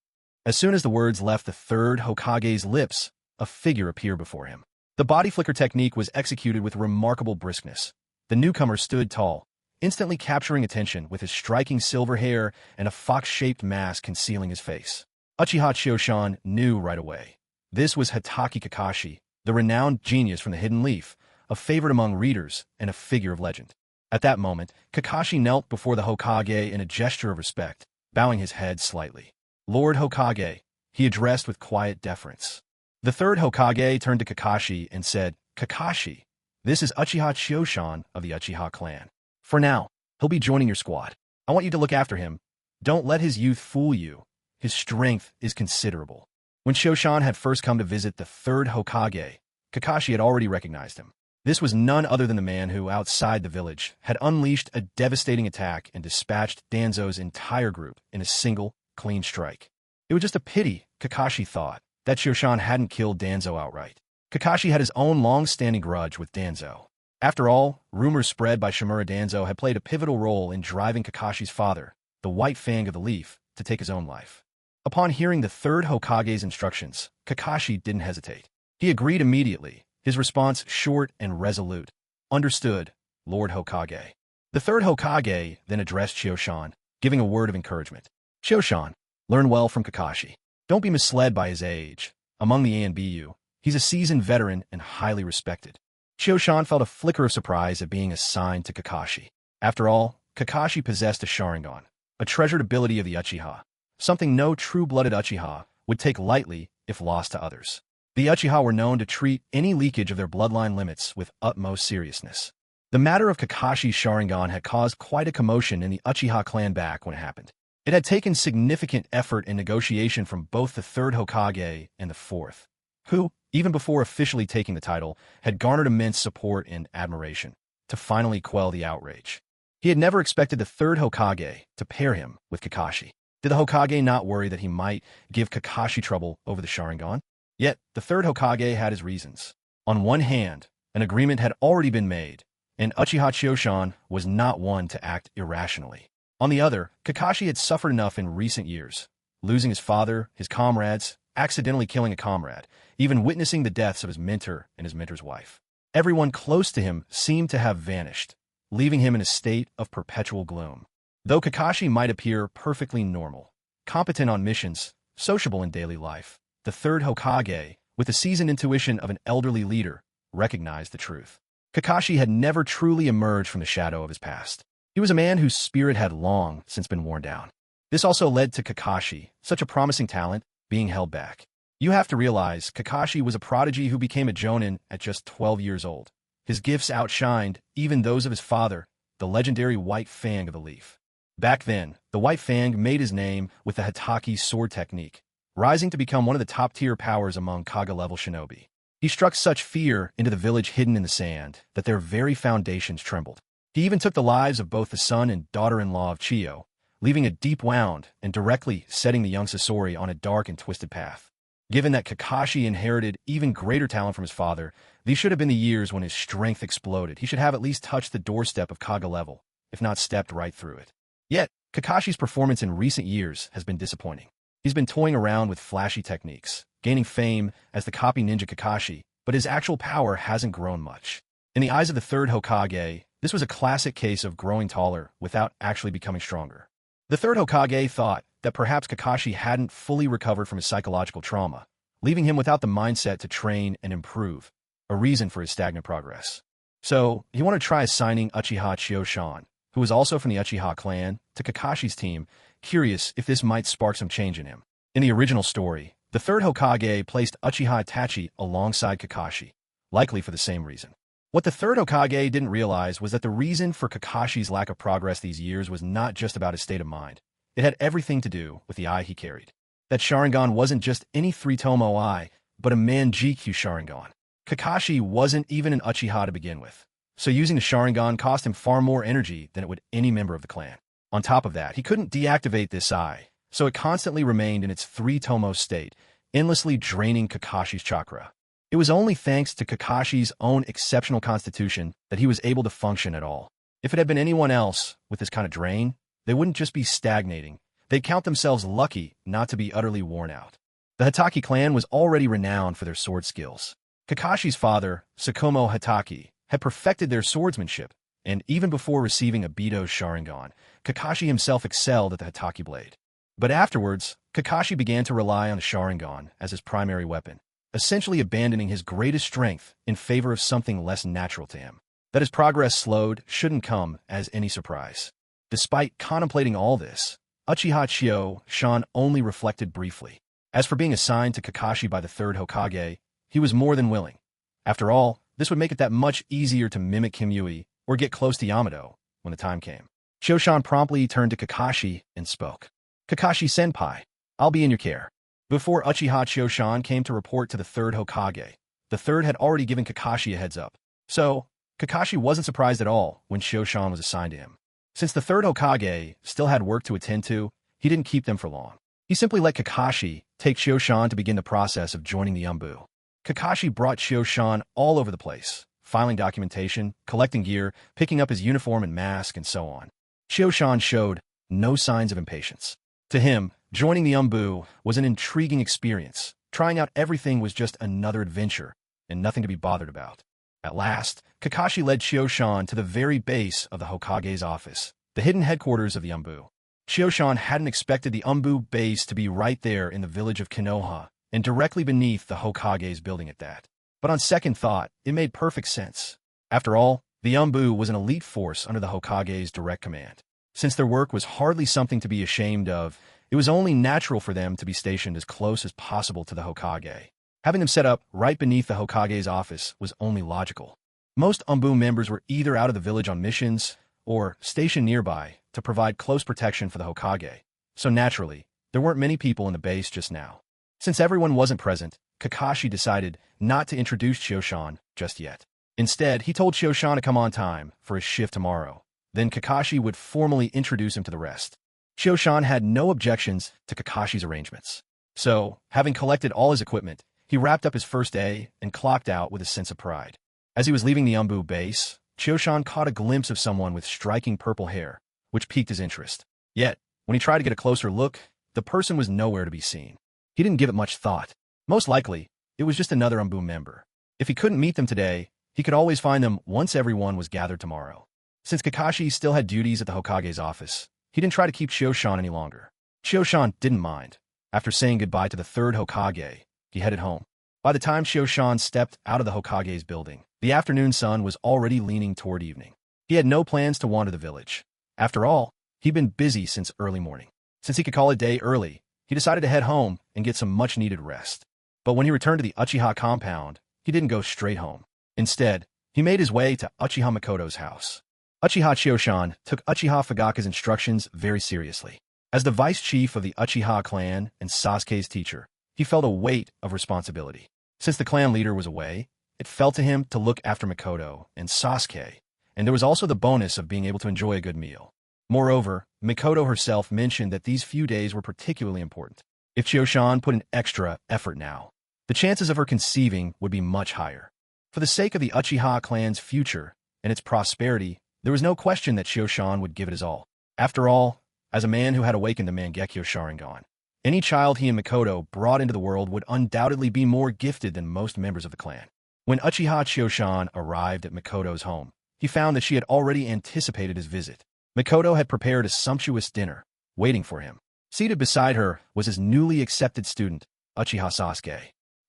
As soon as the words left the third Hokage's lips, a figure appeared before him. The body flicker technique was executed with remarkable briskness. The newcomer stood tall, instantly capturing attention with his striking silver hair and a fox-shaped mask concealing his face. Uchiha Choshan knew right away. This was Hatake Kakashi, the renowned genius from the Hidden Leaf, a favorite among readers and a figure of legend. At that moment, Kakashi knelt before the Hokage in a gesture of respect, bowing his head slightly. "Lord Hokage," he addressed with quiet deference. The third Hokage turned to Kakashi and said, "Kakashi, this is Uchiha Choshan of the Uchiha clan. For now, he'll be joining your squad. I want you to look after him. Don't let his youth fool you. His strength is considerable." When Choshan had first come to visit the third Hokage, Kakashi had already recognized him. This was none other than the man who, outside the village, had unleashed a devastating attack and dispatched Danzo's entire group in a single, clean strike. It was just a pity, Kakashi thought, that Choshan hadn't killed Danzo outright. Kakashi had his own long-standing grudge with Danzo. After all, rumors spread by Shimura Danzo had played a pivotal role in driving Kakashi's father, the White Fang of the Leaf, to take his own life. Upon hearing the third Hokage's instructions, Kakashi didn't hesitate. He agreed immediately, his response short and resolute. "Understood, Lord Hokage." The third Hokage then addressed Choshan, giving a word of encouragement. "Choshan, learn well from Kakashi. Don't be misled by his age. Among the ANBU, he's a seasoned veteran and highly respected." Choshan felt a flicker of surprise at being assigned to Kakashi. After all, Kakashi possessed a Sharingan, a treasured ability of the Uchiha, something no true-blooded Uchiha would take lightly if lost to others. The Uchiha were known to treat any leakage of their bloodline limits with utmost seriousness. The matter of Kakashi's Sharingan had caused quite a commotion in the Uchiha clan back when it happened. It had taken significant effort and negotiation from both the third Hokage and the fourth, who, even before officially taking the title, had garnered immense support and admiration, to finally quell the outrage. He had never expected the third Hokage to pair him with Kakashi. Did the Hokage not worry that he might give Kakashi trouble over the Sharingan? Yet, the third Hokage had his reasons. On one hand, an agreement had already been made, and Uchiha Choshan was not one to act irrationally. On the other, Kakashi had suffered enough in recent years, losing his father, his comrades, accidentally killing a comrade, even witnessing the deaths of his mentor and his mentor's wife. Everyone close to him seemed to have vanished, leaving him in a state of perpetual gloom. Though Kakashi might appear perfectly normal, competent on missions, sociable in daily life, the third Hokage, with the seasoned intuition of an elderly leader, recognized the truth. Kakashi had never truly emerged from the shadow of his past. He was a man whose spirit had long since been worn down. This also led to Kakashi, such a promising talent, being held back. You have to realize Kakashi was a prodigy who became a jonin at just 12 years old. His gifts outshined even those of his father, the legendary White Fang of the Leaf. Back then, the White Fang made his name with the Hatake sword technique, rising to become one of the top-tier powers among Kaga-level shinobi. He struck such fear into the village hidden in the sand that their very foundations trembled. He even took the lives of both the son and daughter-in-law of Chiyo, leaving a deep wound and directly setting the young Sasori on a dark and twisted path. Given that Kakashi inherited even greater talent from his father, these should have been the years when his strength exploded. He should have at least touched the doorstep of Kaga level, if not stepped right through it. Yet, Kakashi's performance in recent years has been disappointing. He's been toying around with flashy techniques, gaining fame as the copy ninja Kakashi, but his actual power hasn't grown much. In the eyes of the third Hokage, this was a classic case of growing taller without actually becoming stronger. The third Hokage thought that perhaps Kakashi hadn't fully recovered from his psychological trauma, leaving him without the mindset to train and improve, a reason for his stagnant progress. So, he wanted to try assigning Uchiha Choshan, who was also from the Uchiha clan, to Kakashi's team, curious if this might spark some change in him. In the original story, The third Hokage placed Uchiha Itachi alongside Kakashi, likely for the same reason. What the third Hokage didn't realize was that the reason for Kakashi's lack of progress these years was not just about his state of mind. It had everything to do with the eye he carried. That Sharingan wasn't just any three-tomo eye, but a Mangekyo Sharingan. Kakashi wasn't even an Uchiha to begin with, so using the Sharingan cost him far more energy than it would any member of the clan. On top of that, he couldn't deactivate this eye, so it constantly remained in its three-tomo state, endlessly draining Kakashi's chakra. It was only thanks to Kakashi's own exceptional constitution that he was able to function at all. If it had been anyone else with this kind of drain, they wouldn't just be stagnating. They'd count themselves lucky not to be utterly worn out. The Hitaki clan was already renowned for their sword skills. Kakashi's father, Tsukumo Hitaki, had perfected their swordsmanship, and even before receiving Obito's Sharingan, Kakashi himself excelled at the Hitaki blade. But afterwards, Kakashi began to rely on the Sharingan as his primary weapon, essentially abandoning his greatest strength in favor of something less natural to him. That his progress slowed shouldn't come as any surprise. Despite contemplating all this, Uchiha Shan only reflected briefly. As for being assigned to Kakashi by the third Hokage, he was more than willing. After all, this would make it that much easier to mimic Kimyui or get close to Yamato when the time came. Shoshan promptly turned to Kakashi and spoke. Kakashi-senpai, I'll be in your care. Before Uchiha Shoshan came to report to the third Hokage, the third had already given Kakashi a heads up. So, Kakashi wasn't surprised at all when Shoshan was assigned to him. Since the third Hokage still had work to attend to, he didn't keep them for long. He simply let Kakashi take Shoshan to begin the process of joining the Umbu. Kakashi brought Shoshan all over the place, filing documentation, collecting gear, picking up his uniform and mask, and so on. Shoshan showed no signs of impatience. To him, joining the Umbu was an intriguing experience. Trying out everything was just another adventure, and nothing to be bothered about. At last, Kakashi led Shoshan to the very base of the Hokage's office, the hidden headquarters of the Umbu. Shoshan hadn't expected the Umbu base to be right there in the village of Konoha, and directly beneath the Hokage's building at that. But on second thought, it made perfect sense. After all, the Umbu was an elite force under the Hokage's direct command. Since their work was hardly something to be ashamed of, it was only natural for them to be stationed as close as possible to the Hokage. Having them set up right beneath the Hokage's office was only logical. Most Umbu members were either out of the village on missions or stationed nearby to provide close protection for the Hokage, so naturally, there weren't many people in the base just now. Since everyone wasn't present, Kakashi decided not to introduce Shoshan just yet. Instead, he told Shoshan to come on time for his shift tomorrow. Then Kakashi would formally introduce him to the rest. Shoshan had no objections to Kakashi's arrangements. So, having collected all his equipment, he wrapped up his first day and clocked out with a sense of pride. As he was leaving the Umbu base, Shoshan caught a glimpse of someone with striking purple hair, which piqued his interest. Yet, when he tried to get a closer look, the person was nowhere to be seen. He didn't give it much thought. Most likely, it was just another Umbu member. If he couldn't meet them today, he could always find them once everyone was gathered tomorrow. Since Kakashi still had duties at the Hokage's office, he didn't try to keep Shoshan any longer. Shoshan didn't mind. After saying goodbye to the third Hokage, he headed home. By the time Shoshan stepped out of the Hokage's building, the afternoon sun was already leaning toward evening. He had no plans to wander the village. After all, he'd been busy since early morning. Since he could call it day early, he decided to head home and get some much-needed rest. But when he returned to the Uchiha compound, he didn't go straight home. Instead, he made his way to Uchiha Makoto's house. Uchiha Shoshan took Uchiha Fugaku's instructions very seriously. As the vice chief of the Uchiha clan and Sasuke's teacher, he felt a weight of responsibility. Since the clan leader was away, it fell to him to look after Makoto and Sasuke, and there was also the bonus of being able to enjoy a good meal. Moreover, Makoto herself mentioned that these few days were particularly important. If Shoshan put in extra effort now, the chances of her conceiving would be much higher. For the sake of the Uchiha clan's future and its prosperity, there was no question that Shoshan would give it his all. After all, as a man who had awakened the Mangekyo Sharingan, any child he and Makoto brought into the world would undoubtedly be more gifted than most members of the clan. When Uchiha Shoshan arrived at Makoto's home, he found that she had already anticipated his visit. Makoto had prepared a sumptuous dinner, waiting for him. Seated beside her was his newly accepted student, Uchiha Sasuke.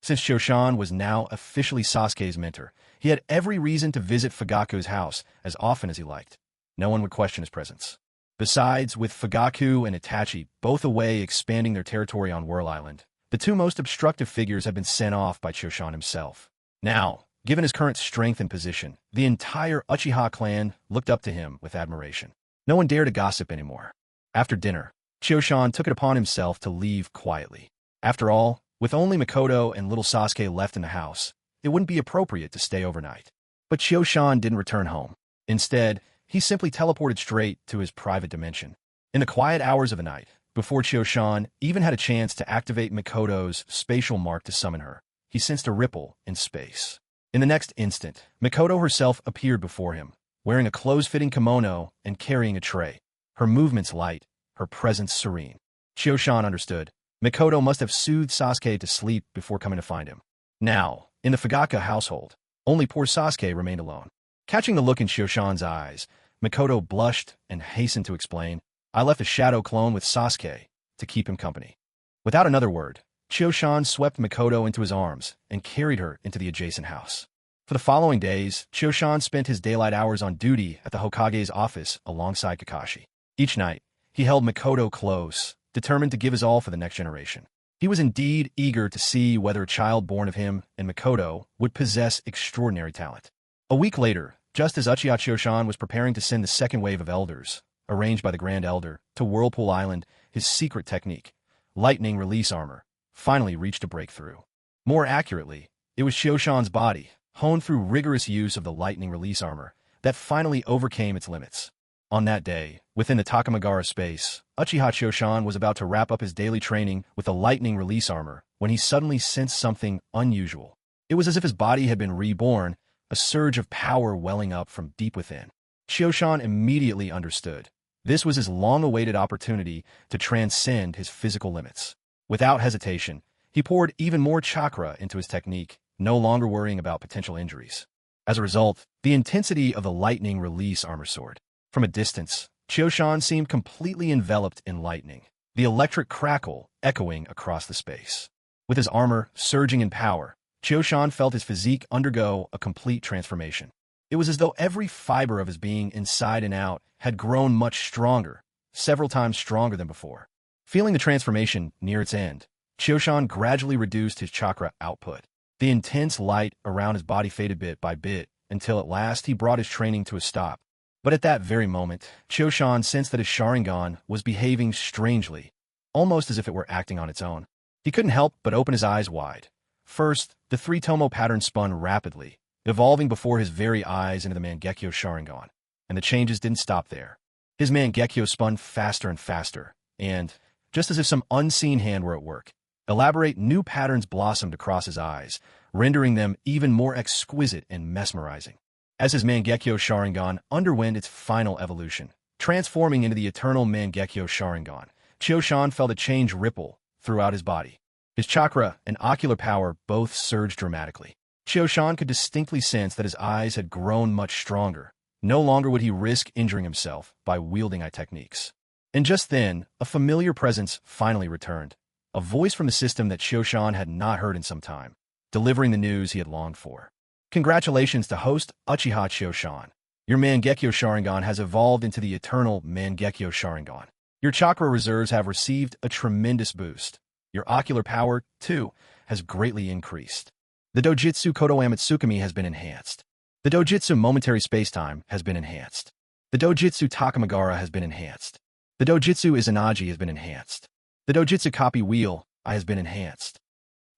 Since Shoshan was now officially Sasuke's mentor, he had every reason to visit Fugaku's house as often as he liked. No one would question his presence. Besides, with Fugaku and Itachi both away expanding their territory on Whirl Island, The two most obstructive figures had been sent off by Choshan himself. Now, given his current strength and position, the entire Uchiha clan looked up to him with admiration. No one dared to gossip anymore. After dinner, Choshan took it upon himself to leave quietly. After all, with only Makoto and little Sasuke left in the house, it wouldn't be appropriate to stay overnight. But Choshan didn't return home. Instead, he simply teleported straight to his private dimension. In the quiet hours of the night, before Choshan even had a chance to activate Makoto's spatial mark to summon her, he sensed a ripple in space. In the next instant, Makoto herself appeared before him, wearing a close-fitting kimono and carrying a tray. Her movements light, her presence serene. Choshan understood. Makoto must have soothed Sasuke to sleep before coming to find him. Now, in the Fugaka household, only poor Sasuke remained alone. Catching the look in Choshan's eyes, Makoto blushed and hastened to explain, "I left a shadow clone with Sasuke to keep him company." Without another word, Choshan swept Makoto into his arms and carried her into the adjacent house. For the following days, Choshan spent his daylight hours on duty at the Hokage's office alongside Kakashi. Each night, he held Makoto close, determined to give his all for the next generation. He was indeed eager to see whether a child born of him and Makoto would possess extraordinary talent. A week later, just as Uchiha Choshan was preparing to send the second wave of elders, arranged by the Grand Elder, to Whirlpool Island, his secret technique, lightning release armor, finally reached a breakthrough. More accurately, it was Choshan's body, honed through rigorous use of the lightning release armor, that finally overcame its limits. On that day, within the Takamagara space, Uchiha Choshan was about to wrap up his daily training with the lightning release armor when he suddenly sensed something unusual. It was as if his body had been reborn, a surge of power welling up from deep within. Choshan immediately understood. This was his long-awaited opportunity to transcend his physical limits. Without hesitation, he poured even more chakra into his technique, no longer worrying about potential injuries. As a result, the intensity of the lightning release armor soared. From a distance, Choshan seemed completely enveloped in lightning, the electric crackle echoing across the space. With his armor surging in power, Choshan felt his physique undergo a complete transformation. It was as though every fiber of his being inside and out had grown much stronger, several times stronger than before. Feeling the transformation near its end, Choshan gradually reduced his chakra output. The intense light around his body faded bit by bit until at last he brought his training to a stop. But at that very moment, Choshan sensed that his Sharingan was behaving strangely, almost as if it were acting on its own. He couldn't help but open his eyes wide. First, the three-tomo pattern spun rapidly, evolving before his very eyes into the Mangekyo Sharingan. And the changes didn't stop there. His Mangekyo spun faster and faster, and, just as if some unseen hand were at work, elaborate new patterns blossomed across his eyes, rendering them even more exquisite and mesmerizing. As his Mangekyo Sharingan underwent its final evolution, transforming into the eternal Mangekyo Sharingan, Choshan felt a change ripple throughout his body. His chakra and ocular power both surged dramatically. Choshan could distinctly sense that his eyes had grown much stronger. No longer would he risk injuring himself by wielding eye techniques. And just then, a familiar presence finally returned. A voice from the system that Choshan had not heard in some time, delivering the news he had longed for. Congratulations to host Uchiha Choshan. Your Mangekyo Sharingan has evolved into the eternal Mangekyo Sharingan. Your chakra reserves have received a tremendous boost. Your ocular power, too, has greatly increased. The Dojutsu Kodo Amatsukami has been enhanced. The Dojutsu Momentary Spacetime has been enhanced. The Dojutsu Takamagara has been enhanced. The Dojutsu Izanagi has been enhanced. The Dojutsu Copy Wheel has been enhanced.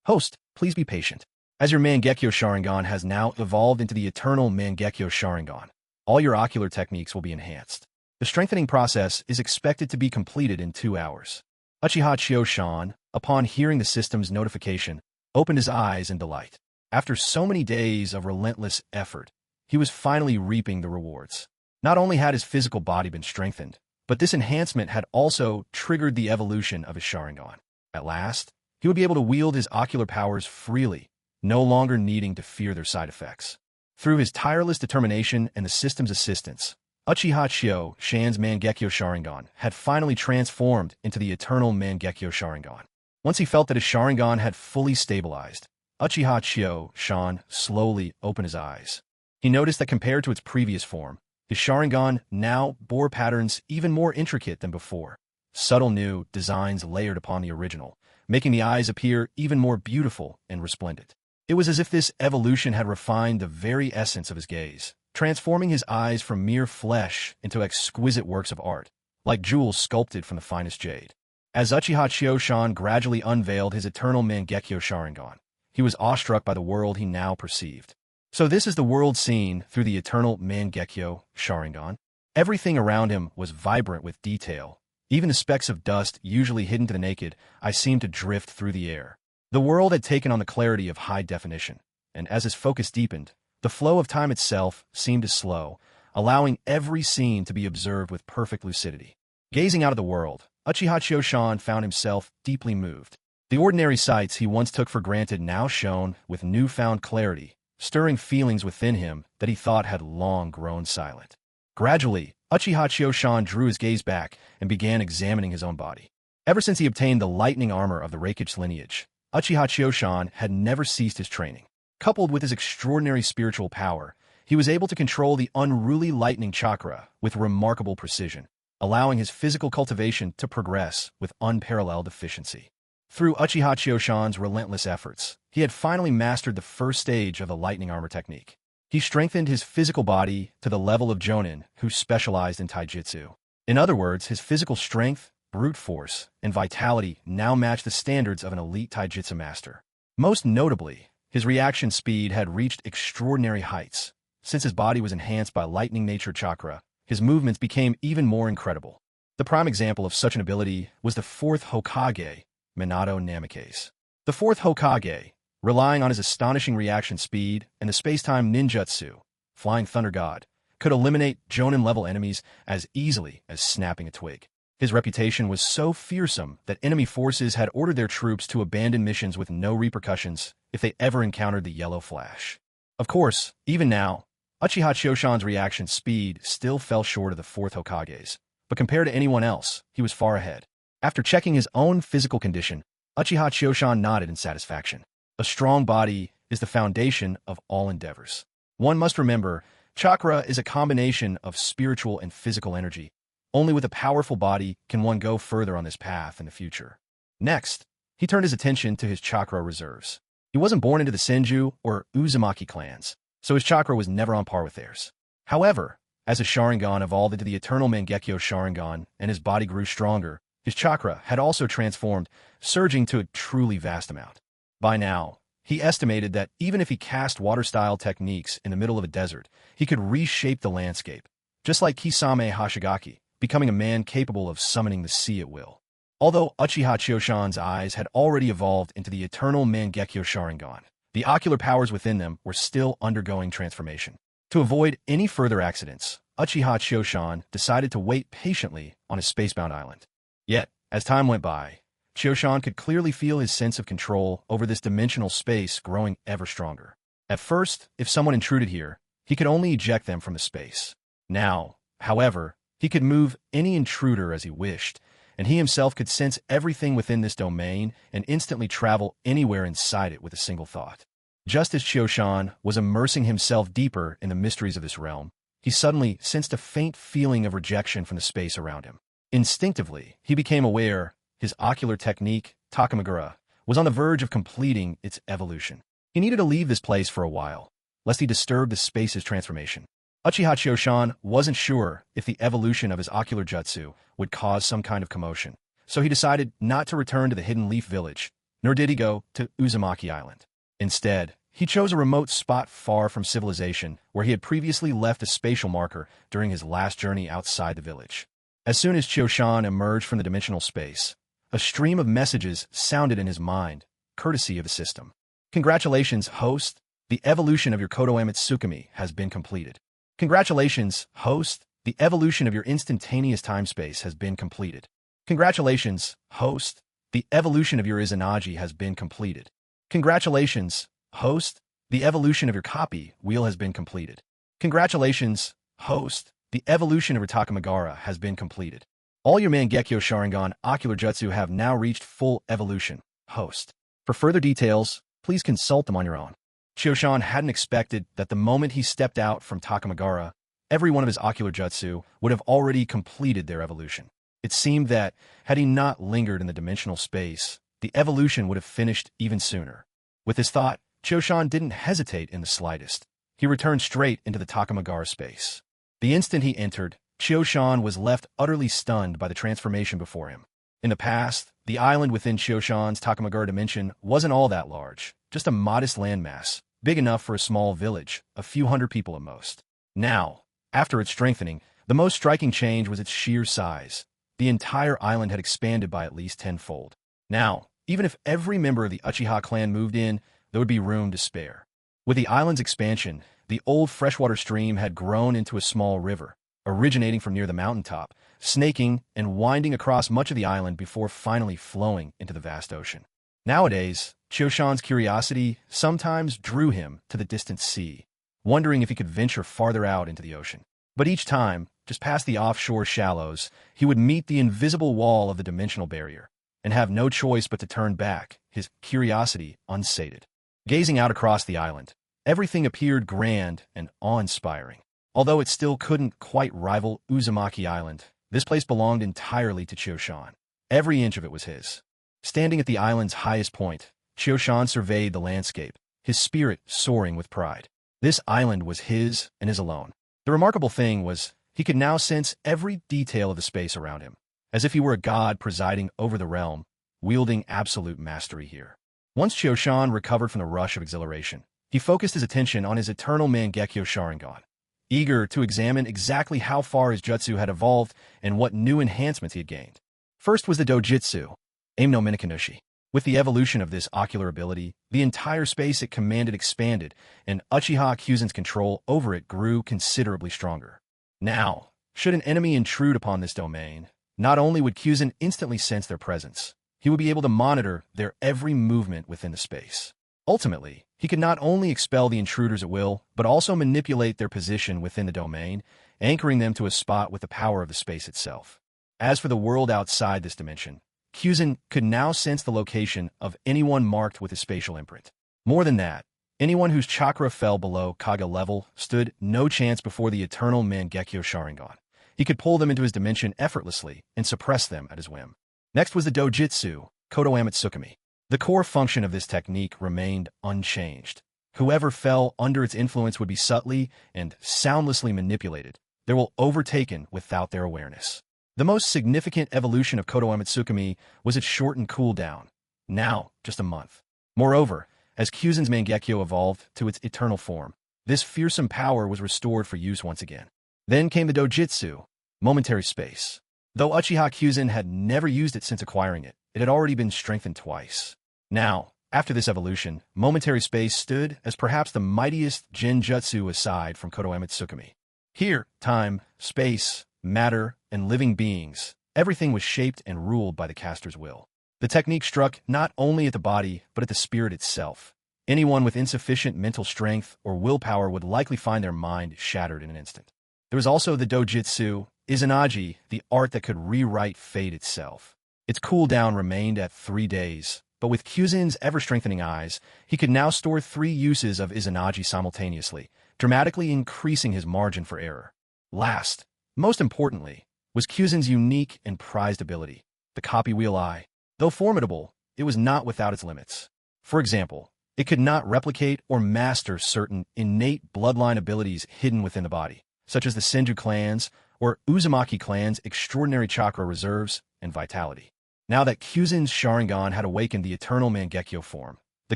Host, please be patient. As your Mangekyo Sharingan has now evolved into the eternal Mangekyo Sharingan, all your ocular techniques will be enhanced. The strengthening process is expected to be completed in 2 hours. Uchiha Choshan, upon hearing the system's notification, opened his eyes in delight. After so many days of relentless effort, he was finally reaping the rewards. Not only had his physical body been strengthened, but this enhancement had also triggered the evolution of his Sharingan. At last, he would be able to wield his ocular powers freely, no longer needing to fear their side effects. Through his tireless determination and the system's assistance, Uchiha Choshan's Mangekyo Sharingan had finally transformed into the eternal Mangekyo Sharingan. Once he felt that his Sharingan had fully stabilized, Uchiha Choshan slowly opened his eyes. He noticed that compared to its previous form, his Sharingan now bore patterns even more intricate than before. Subtle new designs layered upon the original, making the eyes appear even more beautiful and resplendent. It was as if this evolution had refined the very essence of his gaze, transforming his eyes from mere flesh into exquisite works of art, like jewels sculpted from the finest jade. As Uchiha Chiyoshan gradually unveiled his eternal Mangekyo Sharingan, he was awestruck by the world he now perceived. So this is the world seen through the eternal Mangekyo Sharingan. Everything around him was vibrant with detail. Even the specks of dust usually hidden to the naked eye seemed to drift through the air. The world had taken on the clarity of high definition, and as his focus deepened, the flow of time itself seemed to slow, allowing every scene to be observed with perfect lucidity. Gazing out at the world, Uchiha Chiyoshan found himself deeply moved. The ordinary sights he once took for granted now shone with newfound clarity, stirring feelings within him that he thought had long grown silent. Gradually, Uchiha Chiyoshan drew his gaze back and began examining his own body. Ever since he obtained the lightning armor of the Reikage lineage, Uchiha Chiyoshan had never ceased his training. Coupled with his extraordinary spiritual power, he was able to control the unruly lightning chakra with remarkable precision, allowing his physical cultivation to progress with unparalleled efficiency. Through Uchiha Chiyoshan's relentless efforts, he had finally mastered the first stage of the lightning armor technique. He strengthened his physical body to the level of Jonin, who specialized in taijutsu. In other words, his physical strength, brute force, and vitality now matched the standards of an elite taijutsu master. Most notably, his reaction speed had reached extraordinary heights. Since his body was enhanced by lightning nature chakra, his movements became even more incredible. The prime example of such an ability was the fourth Hokage, Minato Namikaze. The fourth Hokage, relying on his astonishing reaction speed and the space-time ninjutsu, Flying Thunder God, could eliminate Jonin-level enemies as easily as snapping a twig. His reputation was so fearsome that enemy forces had ordered their troops to abandon missions with no repercussions if they ever encountered the Yellow Flash. Of course, even now, Uchiha Chiyoshan's reaction speed still fell short of the fourth Hokage's, but compared to anyone else, he was far ahead. After checking his own physical condition, Uchiha Chiyoshan nodded in satisfaction. A strong body is the foundation of all endeavors. One must remember, chakra is a combination of spiritual and physical energy. Only with a powerful body can one go further on this path in the future. Next, he turned his attention to his chakra reserves. He wasn't born into the Senju or Uzumaki clans, so his chakra was never on par with theirs. However, as his Sharingan evolved into the eternal Mangekyo Sharingan and his body grew stronger, his chakra had also transformed, surging to a truly vast amount. By now, he estimated that even if he cast water-style techniques in the middle of a desert, he could reshape the landscape, just like Kisame Hashigaki, becoming a man capable of summoning the sea at will. Although Uchiha Chiyoshan's eyes had already evolved into the eternal Mangekyo Sharingan, the ocular powers within them were still undergoing transformation. To avoid any further accidents, Uchiha Chiyoshan decided to wait patiently on his spacebound island. Yet, as time went by, Chiyoshan could clearly feel his sense of control over this dimensional space growing ever stronger. At first, if someone intruded here, he could only eject them from the space. Now, however, he could move any intruder as he wished, and he himself could sense everything within this domain and instantly travel anywhere inside it with a single thought. Just as Chiyoshan was immersing himself deeper in the mysteries of this realm, he suddenly sensed a faint feeling of rejection from the space around him. Instinctively, he became aware his ocular technique, Takamagura, was on the verge of completing its evolution. He needed to leave this place for a while, lest he disturb the space's transformation. Uchiha Chiyoshan wasn't sure if the evolution of his ocular jutsu would cause some kind of commotion, so he decided not to return to the Hidden Leaf Village, nor did he go to Uzumaki Island. Instead, he chose a remote spot far from civilization where he had previously left a spatial marker during his last journey outside the village. As soon as Chiyoshan emerged from the dimensional space, a stream of messages sounded in his mind, courtesy of the system. Congratulations, host! The evolution of your Kodo Amitsukami has been completed. Congratulations, host! The evolution of your instantaneous time-space has been completed. Congratulations, host! The evolution of your Izanagi has been completed. Congratulations, host! The evolution of your copy wheel has been completed. Congratulations, host! The evolution of your Takamagara has been completed. All your Mangekyo Sharingan ocular jutsu have now reached full evolution, host. For further details, please consult them on your own. Chiyoshan hadn't expected that the moment he stepped out from Takamagara, every one of his ocular jutsu would have already completed their evolution. It seemed that, had he not lingered in the dimensional space, the evolution would have finished even sooner. With this thought, Choshan didn't hesitate in the slightest. He returned straight into the Takamagara space. The instant he entered, Choshan was left utterly stunned by the transformation before him. In the past, the island within Choshan's Takamagara dimension wasn't all that large, just a modest landmass, big enough for a small village, a few hundred people at most. Now, after its strengthening, the most striking change was its sheer size. The entire island had expanded by at least tenfold. Now, even if every member of the Uchiha clan moved in, there would be room to spare. With the island's expansion, the old freshwater stream had grown into a small river, originating from near the mountaintop, snaking and winding across much of the island before finally flowing into the vast ocean. Nowadays, Choshan's curiosity sometimes drew him to the distant sea, wondering if he could venture farther out into the ocean. But each time, just past the offshore shallows, he would meet the invisible wall of the dimensional barrier, and have no choice but to turn back, his curiosity unsated. Gazing out across the island, everything appeared grand and awe-inspiring. Although it still couldn't quite rival Uzumaki Island, this place belonged entirely to Choshan. Every inch of it was his. Standing at the island's highest point, Choshan surveyed the landscape, his spirit soaring with pride. This island was his and his alone. The remarkable thing was, he could now sense every detail of the space around him, as if he were a god presiding over the realm, wielding absolute mastery here. Once Choshan recovered from the rush of exhilaration, he focused his attention on his eternal Mangekyo Sharingan, eager to examine exactly how far his jutsu had evolved and what new enhancements he had gained. First was the dojitsu, Aim no Minakanoshi. With the evolution of this ocular ability, the entire space it commanded expanded, and Uchiha Kyuzen's control over it grew considerably stronger. Now, should an enemy intrude upon this domain, not only would Kyuzen instantly sense their presence, he would be able to monitor their every movement within the space. Ultimately, he could not only expel the intruders at will, but also manipulate their position within the domain, anchoring them to a spot with the power of the space itself. As for the world outside this dimension, Kyuzen could now sense the location of anyone marked with his spatial imprint. More than that, anyone whose chakra fell below Kaga level stood no chance before the eternal Mangekyo Sharingan. He could pull them into his dimension effortlessly and suppress them at his whim. Next was the dojitsu, Kodo Amatsukami. The core function of this technique remained unchanged. Whoever fell under its influence would be subtly and soundlessly manipulated. They were overtaken without their awareness. The most significant evolution of Kodo Amatsukami was its shortened cooldown, now just a month. Moreover, as Kyuzen's Mangekyo evolved to its eternal form, this fearsome power was restored for use once again. Then came the dojitsu, momentary space. Though Uchiha Kyuzen had never used it since acquiring it, it had already been strengthened twice. Now, after this evolution, momentary space stood as perhaps the mightiest genjutsu aside from Kodo Amatsukami. Here, time, space, matter, and living beings, everything was shaped and ruled by the caster's will. The technique struck not only at the body, but at the spirit itself. Anyone with insufficient mental strength or willpower would likely find their mind shattered in an instant. There was also the dojitsu, Izanagi, the art that could rewrite fate itself. Its cooldown remained at 3 days, but with Kyuzen's ever-strengthening eyes, he could now store 3 uses of Izanagi simultaneously, dramatically increasing his margin for error. Last, most importantly, was Kyuzen's unique and prized ability, the copy wheel eye. Though formidable, it was not without its limits. For example, it could not replicate or master certain innate bloodline abilities hidden within the body, such as the Senju clan's or Uzumaki clan's extraordinary chakra reserves and vitality. Now that Kyuzen's Sharingan had awakened the eternal Mangekyo form, the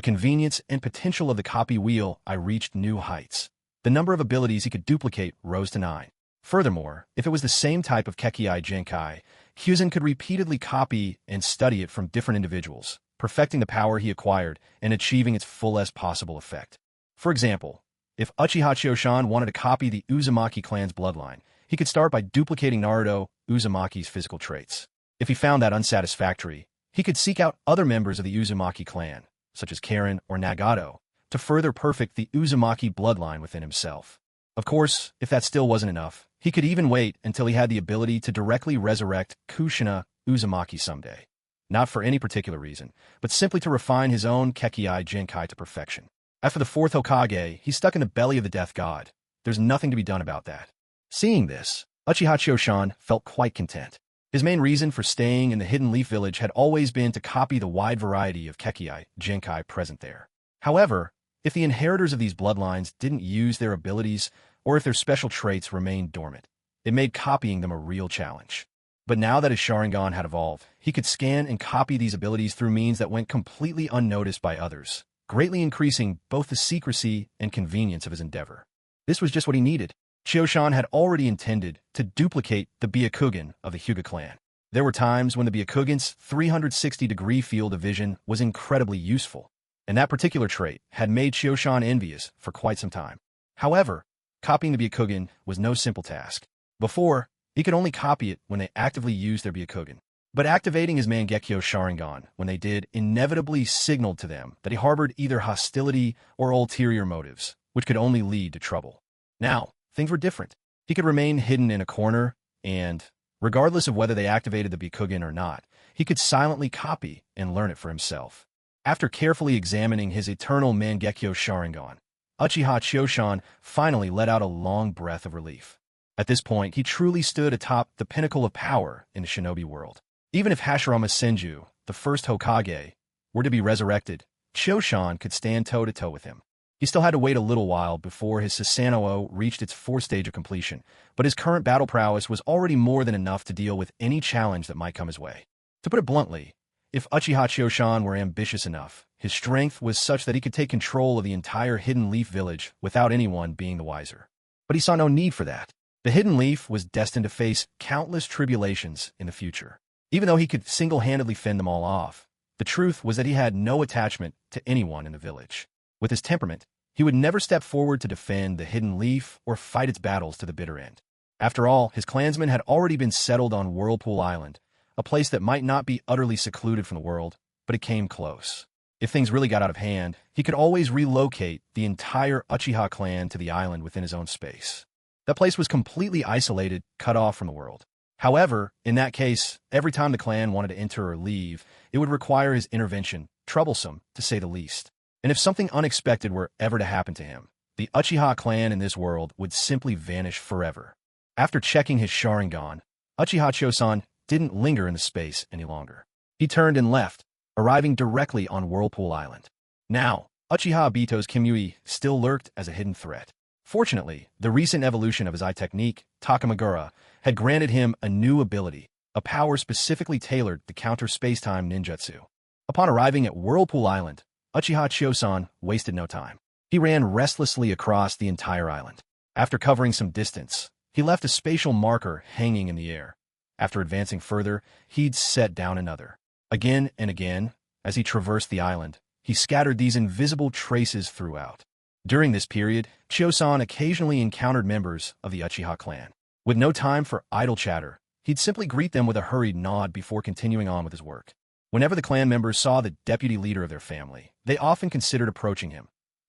convenience and potential of the copy wheel eye reached new heights. The number of abilities he could duplicate rose to 9. Furthermore, if it was the same type of Kekkai Genkai, Kyuzen could repeatedly copy and study it from different individuals, perfecting the power he acquired and achieving its fullest possible effect. For example, if Uchiha Choshan wanted to copy the Uzumaki clan's bloodline, he could start by duplicating Naruto Uzumaki's physical traits. If he found that unsatisfactory, he could seek out other members of the Uzumaki clan, such as Karen or Nagato, to further perfect the Uzumaki bloodline within himself. Of course, if that still wasn't enough, he could even wait until he had the ability to directly resurrect Kushina Uzumaki someday. Not for any particular reason, but simply to refine his own Kekkai Genkai to perfection. As for the 4th Hokage, he's stuck in the belly of the death god. There's nothing to be done about that. Seeing this, Uchiha Choshan felt quite content. His main reason for staying in the Hidden Leaf Village had always been to copy the wide variety of kekiai, genkai present there. However, if the inheritors of these bloodlines didn't use their abilities or if their special traits remained dormant, it made copying them a real challenge. But now that his Sharingan had evolved, he could scan and copy these abilities through means that went completely unnoticed by others, greatly increasing both the secrecy and convenience of his endeavor. This was just what he needed. Chioshan had already intended to duplicate the Byakugan of the Hyuga clan. There were times when the Byakugan's 360-degree field of vision was incredibly useful, and that particular trait had made Chioshan envious for quite some time. However, copying the Byakugan was no simple task. Before, he could only copy it when they actively used their Byakugan. But activating his Mangekyo Sharingan when they did inevitably signaled to them that he harbored either hostility or ulterior motives, which could only lead to trouble. Now, things were different. He could remain hidden in a corner, and, regardless of whether they activated the Byakugan or not, he could silently copy and learn it for himself. After carefully examining his eternal Mangekyo Sharingan, Uchiha Chioshan finally let out a long breath of relief. At this point, he truly stood atop the pinnacle of power in the Shinobi world. Even if Hashirama Senju, the first Hokage, were to be resurrected, Chioshan could stand toe-to-toe with him. He still had to wait a little while before his Susanoo reached its fourth stage of completion, but his current battle prowess was already more than enough to deal with any challenge that might come his way. To put it bluntly, if Uchiha Chioshan were ambitious enough, his strength was such that he could take control of the entire Hidden Leaf Village without anyone being the wiser. But he saw no need for that. The Hidden Leaf was destined to face countless tribulations in the future. Even though he could single-handedly fend them all off, the truth was that he had no attachment to anyone in the village. With his temperament, he would never step forward to defend the Hidden Leaf or fight its battles to the bitter end. After all, his clansmen had already been settled on Whirlpool Island, a place that might not be utterly secluded from the world, but it came close. If things really got out of hand, he could always relocate the entire Uchiha clan to the island within his own space. That place was completely isolated, cut off from the world. However, in that case, every time the clan wanted to enter or leave, it would require his intervention, troublesome, to say the least. And if something unexpected were ever to happen to him, the Uchiha clan in this world would simply vanish forever. After checking his Sharingan, Uchiha Chosan didn't linger in the space any longer. He turned and left, arriving directly on Whirlpool Island. Now, Uchiha Obito's Kimui still lurked as a hidden threat. Fortunately, the recent evolution of his eye technique, Takamagura, had granted him a new ability, a power specifically tailored to counter space-time ninjutsu. Upon arriving at Whirlpool Island, Uchiha Chosan wasted no time. He ran restlessly across the entire island. After covering some distance, he left a spatial marker hanging in the air. After advancing further, he'd set down another. Again and again, as he traversed the island, he scattered these invisible traces throughout. During this period, Chosan occasionally encountered members of the Uchiha clan. With no time for idle chatter, he'd simply greet them with a hurried nod before continuing on with his work. Whenever the clan members saw the deputy leader of their family, they often considered approaching him.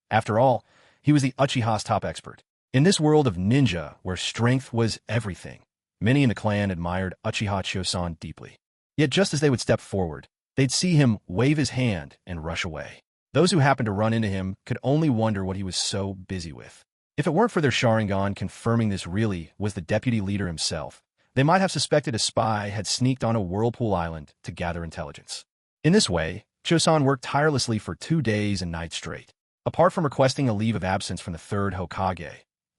After all, he was the Uchiha's top expert. In this world of ninja, where strength was everything, many in the clan admired Uchiha Chosan deeply. Yet just as they would step forward, they'd see him wave his hand and rush away. Those who happened to run into him could only wonder what he was so busy with. If it weren't for their Sharingan confirming this really was the deputy leader himself, they might have suspected a spy had sneaked onto Whirlpool Island to gather intelligence. In this way, Chosan worked tirelessly for 2 days and nights straight. Apart from requesting a leave of absence from the third Hokage,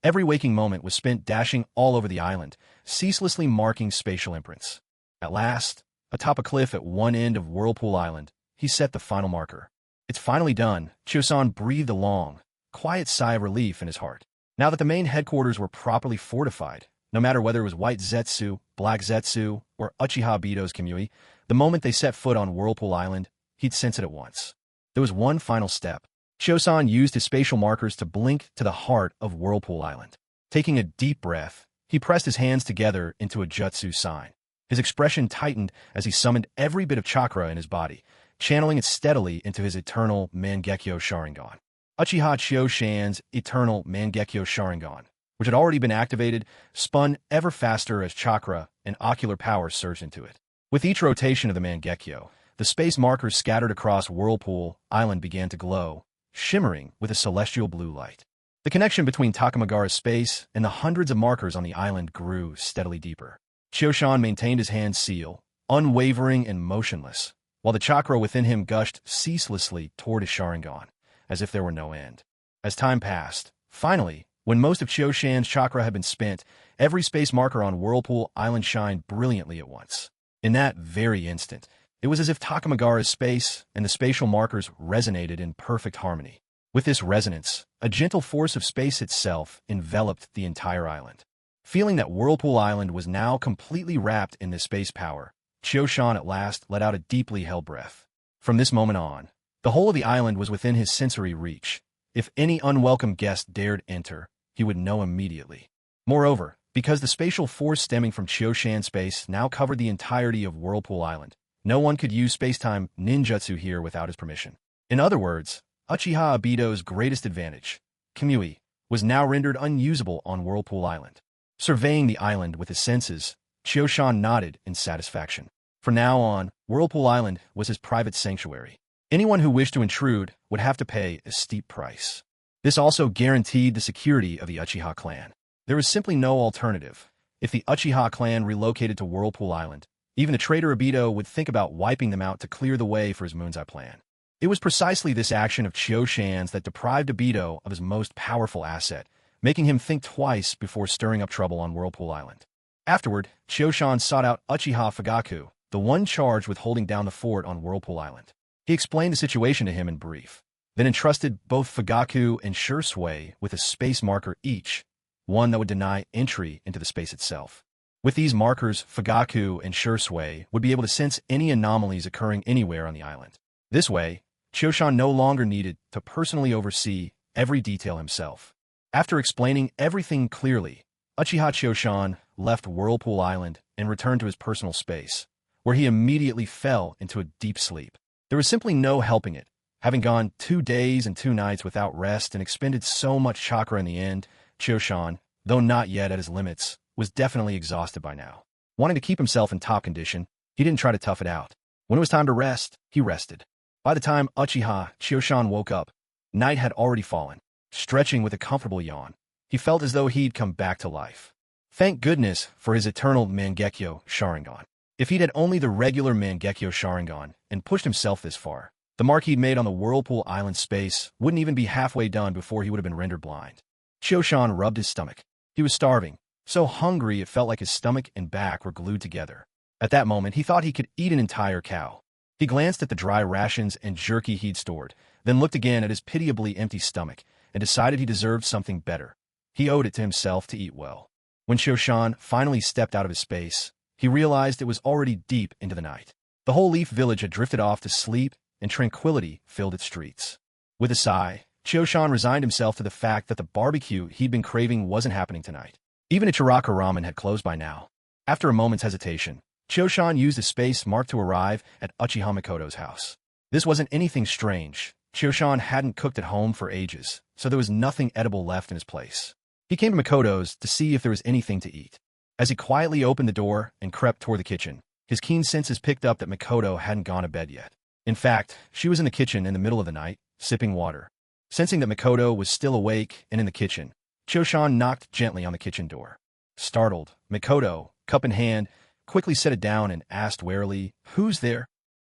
every waking moment was spent dashing all over the island, ceaselessly marking spatial imprints. At last, atop a cliff at one end of Whirlpool Island, he set the final marker. It's finally done. Chosan breathed a long, quiet sigh of relief in his heart. Now that the main headquarters were properly fortified, no matter whether it was White Zetsu, Black Zetsu, or Uchiha Obito's Kimui, the moment they set foot on Whirlpool Island, he'd sense it at once. There was one final step. Chosan used his spatial markers to blink to the heart of Whirlpool Island. Taking a deep breath, he pressed his hands together into a jutsu sign. His expression tightened as he summoned every bit of chakra in his body, channeling it steadily into his eternal Mangekyo Sharingan. Uchiha Chioshan's eternal Mangekyo Sharingan, which had already been activated, spun ever faster as chakra and ocular power surged into it. With each rotation of the Mangekyo, the space markers scattered across Whirlpool Island began to glow, shimmering with a celestial blue light. The connection between Takamagara's space and the hundreds of markers on the island grew steadily deeper. Chioshan maintained his hand seal, unwavering and motionless, while the chakra within him gushed ceaselessly toward his Sharingan, as if there were no end. As time passed, finally, when most of Chioshan's chakra had been spent, every space marker on Whirlpool Island shined brilliantly at once. In that very instant, it was as if Takamagara's space and the spatial markers resonated in perfect harmony. With this resonance, a gentle force of space itself enveloped the entire island. Feeling that Whirlpool Island was now completely wrapped in this space power, Chioshan at last let out a deeply held breath. From this moment on, the whole of the island was within his sensory reach. If any unwelcome guest dared enter, he would know immediately. Moreover, because the spatial force stemming from Chioshan's space now covered the entirety of Whirlpool Island, no one could use spacetime ninjutsu here without his permission. In other words, Uchiha Obito's greatest advantage, Kamui, was now rendered unusable on Whirlpool Island. Surveying the island with his senses, Chioshan nodded in satisfaction. From now on, Whirlpool Island was his private sanctuary. Anyone who wished to intrude would have to pay a steep price. This also guaranteed the security of the Uchiha clan. There was simply no alternative. If the Uchiha clan relocated to Whirlpool Island, even a traitor Obito would think about wiping them out to clear the way for his Moon's Eye plan. It was precisely this action of Chioshan's that deprived Obito of his most powerful asset, making him think twice before stirring up trouble on Whirlpool Island. Afterward, Chioshan sought out Uchiha Fugaku, the one charged with holding down the fort on Whirlpool Island. He explained the situation to him in brief, then entrusted both Fugaku and Shursui with a space marker each, one that would deny entry into the space itself. With these markers, Fugaku and Shursui would be able to sense any anomalies occurring anywhere on the island. This way, Chioshan no longer needed to personally oversee every detail himself. After explaining everything clearly, Uchiha Chioshan left Whirlpool Island and returned to his personal space, where he immediately fell into a deep sleep. There was simply no helping it. Having gone 2 days and 2 nights without rest and expended so much chakra in the end, Chioshan, though not yet at his limits, was definitely exhausted by now. Wanting to keep himself in top condition, he didn't try to tough it out. When it was time to rest, he rested. By the time Uchiha Chioshan woke up, night had already fallen. Stretching with a comfortable yawn, he felt as though he'd come back to life. Thank goodness for his eternal Mangekyo Sharingan. If he'd had only the regular Mangekyo Sharingan and pushed himself this far, the mark he'd made on the Whirlpool Island space wouldn't even be halfway done before he would have been rendered blind. Chioshan rubbed his stomach. He was starving, so hungry it felt like his stomach and back were glued together. At that moment, he thought he could eat an entire cow. He glanced at the dry rations and jerky he'd stored, then looked again at his pitiably empty stomach, and decided he deserved something better. He owed it to himself to eat well. When Chioshan finally stepped out of his space, he realized it was already deep into the night. The whole Leaf Village had drifted off to sleep, and tranquility filled its streets. With a sigh, Chioshan resigned himself to the fact that the barbecue he'd been craving wasn't happening tonight. Even Ichiraka Ramen had closed by now. After a moment's hesitation, Chioshan used a space mark to arrive at Uchiha Mikoto's house. This wasn't anything strange. Chioshan hadn't cooked at home for ages, so there was nothing edible left in his place. He came to Mikoto's to see if there was anything to eat. As he quietly opened the door and crept toward the kitchen, his keen senses picked up that Mikoto hadn't gone to bed yet. In fact, she was in the kitchen in the middle of the night, sipping water. Sensing that Mikoto was still awake and in the kitchen, Chioshan knocked gently on the kitchen door. Startled, Mikoto, cup in hand, quickly set it down and asked warily, "Who's there?"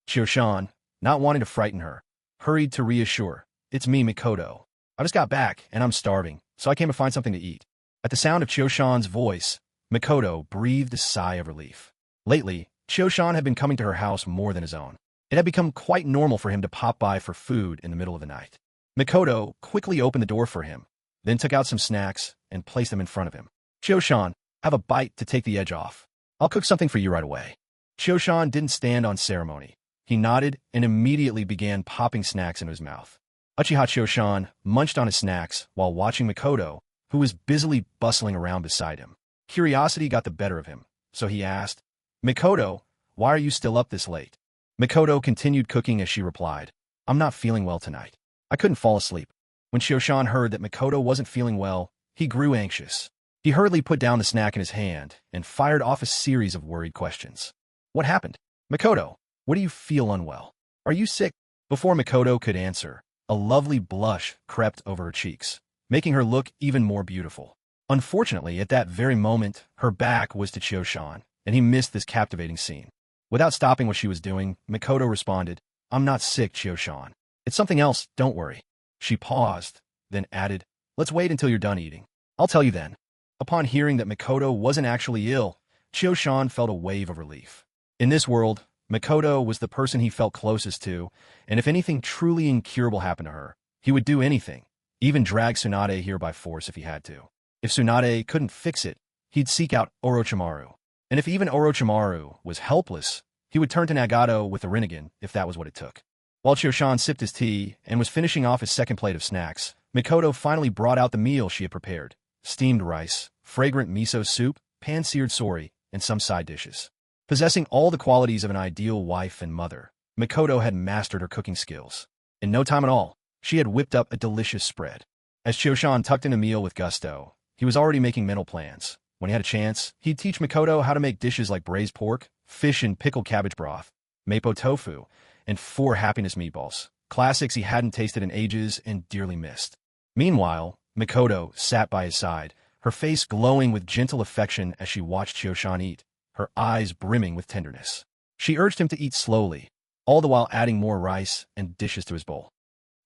Chioshan, not wanting to frighten her, hurried to reassure, "It's me, Mikoto. I just got back, and I'm starving, so I came to find something to eat." At the sound of Chioshan's voice, Mikoto breathed a sigh of relief. Lately, Chioshan had been coming to her house more than his own. It had become quite normal for him to pop by for food in the middle of the night. Mikoto quickly opened the door for him, then took out some snacks and placed them in front of him. "Chioshan, have a bite to take the edge off. I'll cook something for you right away." Chioshan didn't stand on ceremony. He nodded and immediately began popping snacks into his mouth. Uchiha Chioshan munched on his snacks while watching Mikoto, who was busily bustling around beside him. Curiosity got the better of him, so he asked, "Mikoto, why are you still up this late?" Mikoto continued cooking as she replied, "I'm not feeling well tonight. I couldn't fall asleep." When Chioshan heard that Mikoto wasn't feeling well, he grew anxious. He hurriedly put down the snack in his hand and fired off a series of worried questions. "What happened? Mikoto, what do you feel unwell? Are you sick?" Before Mikoto could answer, a lovely blush crept over her cheeks, making her look even more beautiful. Unfortunately, at that very moment, her back was to Chioshan, and he missed this captivating scene. Without stopping what she was doing, Mikoto responded, "I'm not sick, Chio-shan. It's something else, don't worry." She paused, then added, "Let's wait until you're done eating. I'll tell you then." Upon hearing that Mikoto wasn't actually ill, Chio-shan felt a wave of relief. In this world, Mikoto was the person he felt closest to, and if anything truly incurable happened to her, he would do anything, even drag Tsunade here by force if he had to. If Tsunade couldn't fix it, he'd seek out Orochimaru. And if even Orochimaru was helpless, he would turn to Nagato with the Rinnegan if that was what it took. While Chio-shan sipped his tea and was finishing off his second plate of snacks, Mikoto finally brought out the meal she had prepared: steamed rice, fragrant miso soup, pan-seared sori, and some side dishes. Possessing all the qualities of an ideal wife and mother, Mikoto had mastered her cooking skills. In no time at all, she had whipped up a delicious spread. As Chio-shan tucked in a meal with gusto, he was already making mental plans. When he had a chance, he'd teach Mikoto how to make dishes like braised pork, fish and pickled cabbage broth, mapo tofu, and 4 happiness meatballs, classics he hadn't tasted in ages and dearly missed. Meanwhile, Mikoto sat by his side, her face glowing with gentle affection as she watched Chio-shan eat, her eyes brimming with tenderness. She urged him to eat slowly, all the while adding more rice and dishes to his bowl.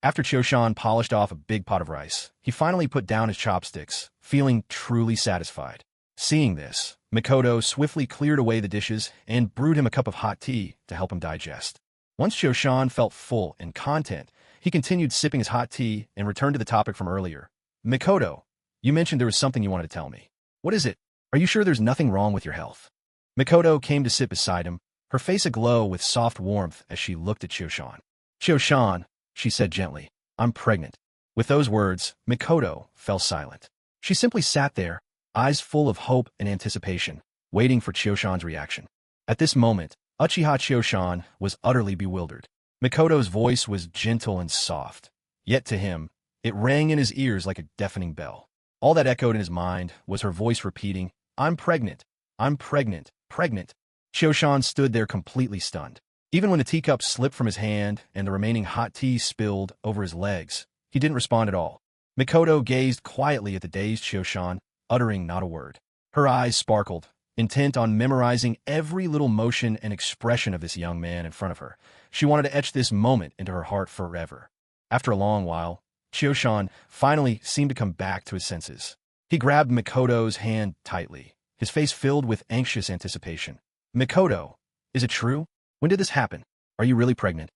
After Chio-shan polished off a big pot of rice, he finally put down his chopsticks, feeling truly satisfied. Seeing this, Mikoto swiftly cleared away the dishes and brewed him a cup of hot tea to help him digest. Once Chio-shan felt full and content, he continued sipping his hot tea and returned to the topic from earlier. "Mikoto, you mentioned there was something you wanted to tell me. What is it? Are you sure there's nothing wrong with your health?" Mikoto came to sit beside him, her face aglow with soft warmth as she looked at Chio-shan. "Chio-shan," she said gently, "I'm pregnant." With those words, Mikoto fell silent. She simply sat there, eyes full of hope and anticipation, waiting for Chio-shan's reaction. At this moment, Uchiha Chio-shan was utterly bewildered. Mikoto's voice was gentle and soft, yet to him, it rang in his ears like a deafening bell. All that echoed in his mind was her voice repeating, "I'm pregnant. I'm pregnant. Pregnant." Chio-shan stood there completely stunned. Even when the teacup slipped from his hand and the remaining hot tea spilled over his legs, he didn't respond at all. Mikoto gazed quietly at the dazed Chio-shan, uttering not a word. Her eyes sparkled, intent on memorizing every little motion and expression of this young man in front of her. She wanted to etch this moment into her heart forever. After a long while, Chio-shan finally seemed to come back to his senses. He grabbed Mikoto's hand tightly, his face filled with anxious anticipation. "Mikoto, is it true? When did this happen? Are you really pregnant?"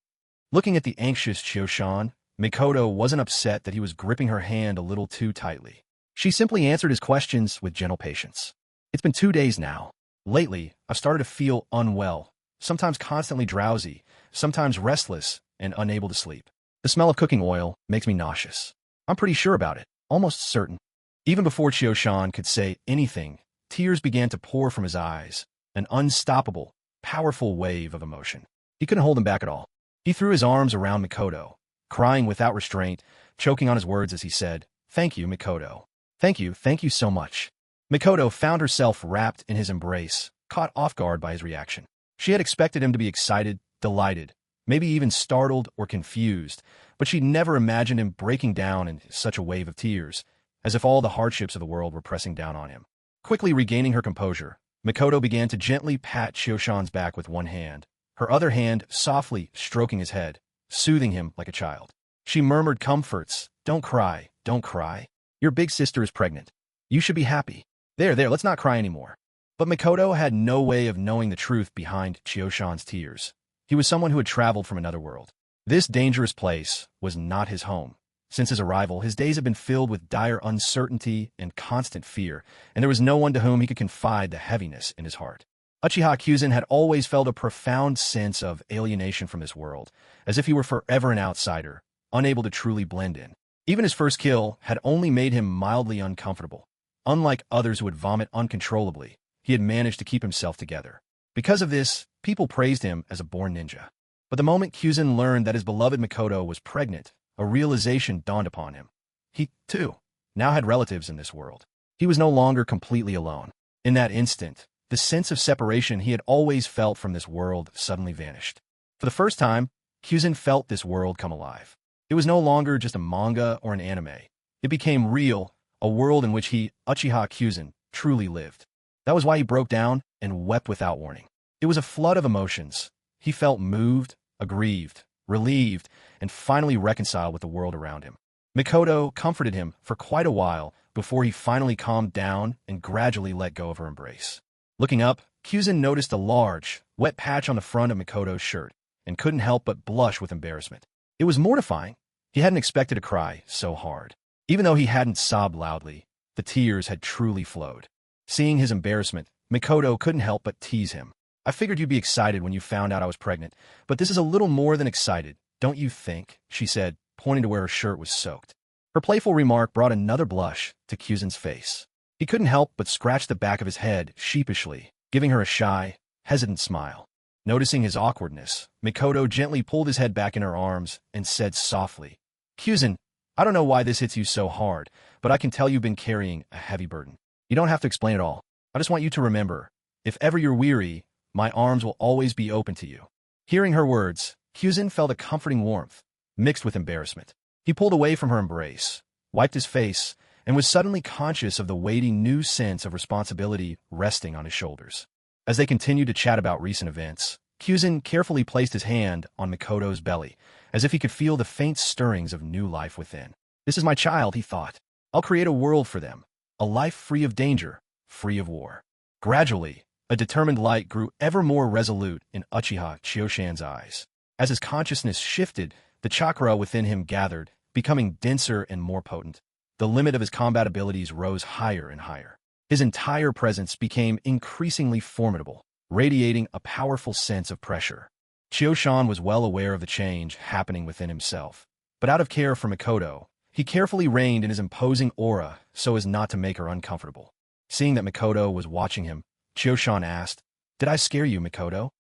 Looking at the anxious Chio-shan, Mikoto wasn't upset that he was gripping her hand a little too tightly. She simply answered his questions with gentle patience. "It's been 2 days now. Lately, I've started to feel unwell, sometimes constantly drowsy, sometimes restless and unable to sleep. The smell of cooking oil makes me nauseous. I'm pretty sure about it, almost certain." Even before Chio-shan could say anything, tears began to pour from his eyes, an unstoppable, powerful wave of emotion. He couldn't hold them back at all. He threw his arms around Mikoto, crying without restraint, choking on his words as he said, "Thank you, Mikoto. Thank you so much." Mikoto found herself wrapped in his embrace, caught off guard by his reaction. She had expected him to be excited, delighted, maybe even startled or confused, but she'd never imagined him breaking down in such a wave of tears, as if all the hardships of the world were pressing down on him. Quickly regaining her composure, Mikoto began to gently pat Chio-shan's back with one hand, her other hand softly stroking his head, soothing him like a child. She murmured comforts, "Don't cry, don't cry. Your big sister is pregnant. You should be happy. There, let's not cry anymore." But Mikoto had no way of knowing the truth behind Chio-shan's tears. He was someone who had traveled from another world. This dangerous place was not his home. Since his arrival, his days had been filled with dire uncertainty and constant fear, and there was no one to whom he could confide the heaviness in his heart. Uchiha Kyuzen had always felt a profound sense of alienation from this world, as if he were forever an outsider, unable to truly blend in. Even his first kill had only made him mildly uncomfortable. Unlike others who would vomit uncontrollably, he had managed to keep himself together. Because of this, people praised him as a born ninja. But the moment Kyuzen learned that his beloved Mikoto was pregnant, a realization dawned upon him. He, too, now had relatives in this world. He was no longer completely alone. In that instant, the sense of separation he had always felt from this world suddenly vanished. For the first time, Kyuzen felt this world come alive. It was no longer just a manga or an anime. It became real, a world in which he, Uchiha Kyuzen, truly lived. That was why he broke down and wept without warning. It was a flood of emotions. He felt moved, aggrieved, relieved, and finally reconciled with the world around him. Mikoto comforted him for quite a while before he finally calmed down and gradually let go of her embrace. Looking up, Kyuzin noticed a large, wet patch on the front of Mikoto's shirt and couldn't help but blush with embarrassment. It was mortifying. He hadn't expected to cry so hard. Even though he hadn't sobbed loudly, the tears had truly flowed. Seeing his embarrassment, Mikoto couldn't help but tease him. I figured you'd be excited when you found out I was pregnant, but this is a little more than excited, don't you think? She said, pointing to where her shirt was soaked. Her playful remark brought another blush to Kyuzin's face. He couldn't help but scratch the back of his head sheepishly, giving her a shy, hesitant smile. Noticing his awkwardness, Mikoto gently pulled his head back in her arms and said softly, "Kyuzin, I don't know why this hits you so hard, but I can tell you've been carrying a heavy burden. You don't have to explain it all. I just want you to remember, if ever you're weary, my arms will always be open to you." Hearing her words, Kyuzin felt a comforting warmth, mixed with embarrassment. He pulled away from her embrace, wiped his face, and was suddenly conscious of the weighty new sense of responsibility resting on his shoulders. As they continued to chat about recent events, Kyuzin carefully placed his hand on Mikoto's belly, as if he could feel the faint stirrings of new life within. This is my child, he thought. I'll create a world for them, a life free of danger, free of war. Gradually, a determined light grew ever more resolute in Uchiha Chioshan's eyes. As his consciousness shifted, the chakra within him gathered, becoming denser and more potent. The limit of his combat abilities rose higher and higher. His entire presence became increasingly formidable, radiating a powerful sense of pressure. Chioshan was well aware of the change happening within himself, but out of care for Mikoto, he carefully reined in his imposing aura so as not to make her uncomfortable. Seeing that Mikoto was watching him, Chioshan asked, "Did I scare you, Mikoto?"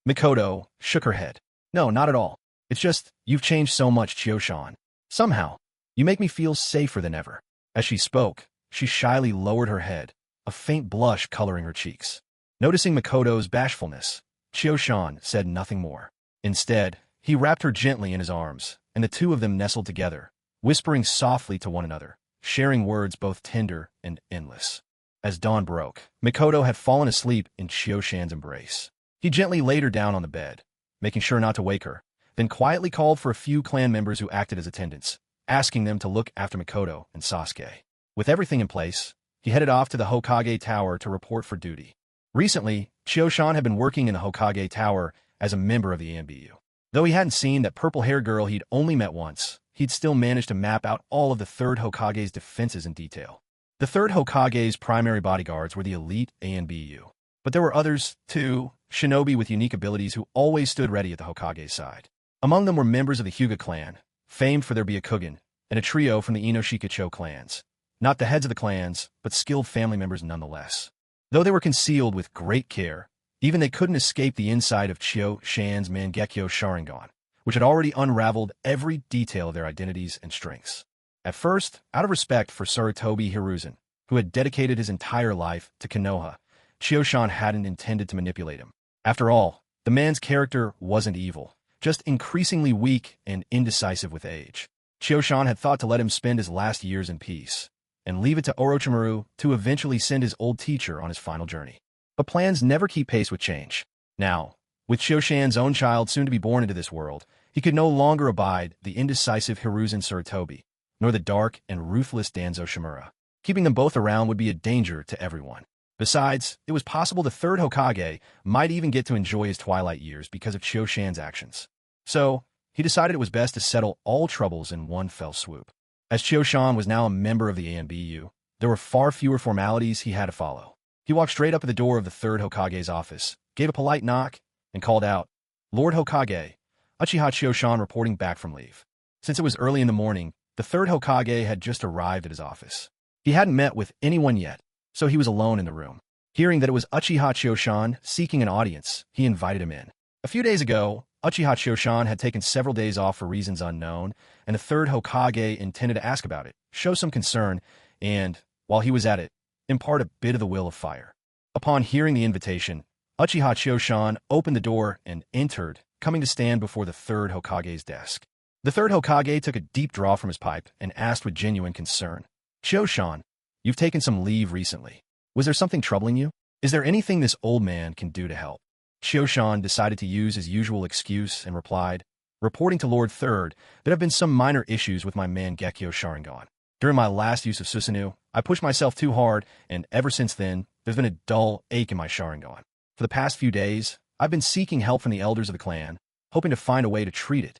Mikoto shook her head. "No, not at all. It's just, you've changed so much, Chioshan. Somehow, you make me feel safer than ever." As she spoke, she shyly lowered her head, a faint blush coloring her cheeks. Noticing Mikoto's bashfulness, Chioshan said nothing more. Instead, he wrapped her gently in his arms, and the two of them nestled together, whispering softly to one another, sharing words both tender and endless. As dawn broke, Mikoto had fallen asleep in Chioshan's embrace. He gently laid her down on the bed, making sure not to wake her, then quietly called for a few clan members who acted as attendants, asking them to look after Mikoto and Sasuke. With everything in place, he headed off to the Hokage Tower to report for duty. Recently, Chioshan had been working in the Hokage Tower as a member of the ANBU. Though he hadn't seen that purple-haired girl he'd only met once, he'd still managed to map out all of the third Hokage's defenses in detail. The third Hokage's primary bodyguards were the elite ANBU. But there were others, too, shinobi with unique abilities who always stood ready at the Hokage's side. Among them were members of the Hyuga clan, famed for their Byakugan, and a trio from the Inoshikacho clans. Not the heads of the clans, but skilled family members nonetheless. Though they were concealed with great care, even they couldn't escape the inside of Chioshan's Mangekyo Sharingan, which had already unraveled every detail of their identities and strengths. At first, out of respect for Sarutobi Hiruzen, who had dedicated his entire life to Konoha, Chioshan hadn't intended to manipulate him. After all, the man's character wasn't evil, just increasingly weak and indecisive with age. Chioshan had thought to let him spend his last years in peace, and leave it to Orochimaru to eventually send his old teacher on his final journey. But plans never keep pace with change. Now, with Chioshan's own child soon to be born into this world, he could no longer abide the indecisive Hiruzen Sarutobi, nor the dark and ruthless Danzo Shimura. Keeping them both around would be a danger to everyone. Besides, it was possible the third Hokage might even get to enjoy his twilight years because of Chioshan's actions. So, he decided it was best to settle all troubles in one fell swoop. As Chioshan was now a member of the ANBU, there were far fewer formalities he had to follow. He walked straight up at the door of the third Hokage's office, gave a polite knock, and called out, "Lord Hokage, Uchiha Chioshan reporting back from leave." Since it was early in the morning, the third Hokage had just arrived at his office. He hadn't met with anyone yet, so he was alone in the room. Hearing that it was Uchiha Chioshan seeking an audience, he invited him in. A few days ago, Uchiha Chioshan had taken several days off for reasons unknown, and the third Hokage intended to ask about it, show some concern, and, while he was at it, impart a bit of the will of fire. Upon hearing the invitation, Uchiha Chioshan opened the door and entered, coming to stand before the third Hokage's desk. The third Hokage took a deep draw from his pipe and asked with genuine concern, "Chioshan, you've taken some leave recently. Was there something troubling you?" Is there anything this old man can do to help? Chioshan decided to use his usual excuse and replied, reporting to Lord Third, there have been some minor issues with my Mangekyo Sharingan. During my last use of Susanoo, I pushed myself too hard, and ever since then, there's been a dull ache in my Sharingan. For the past few days, I've been seeking help from the elders of the clan, hoping to find a way to treat it.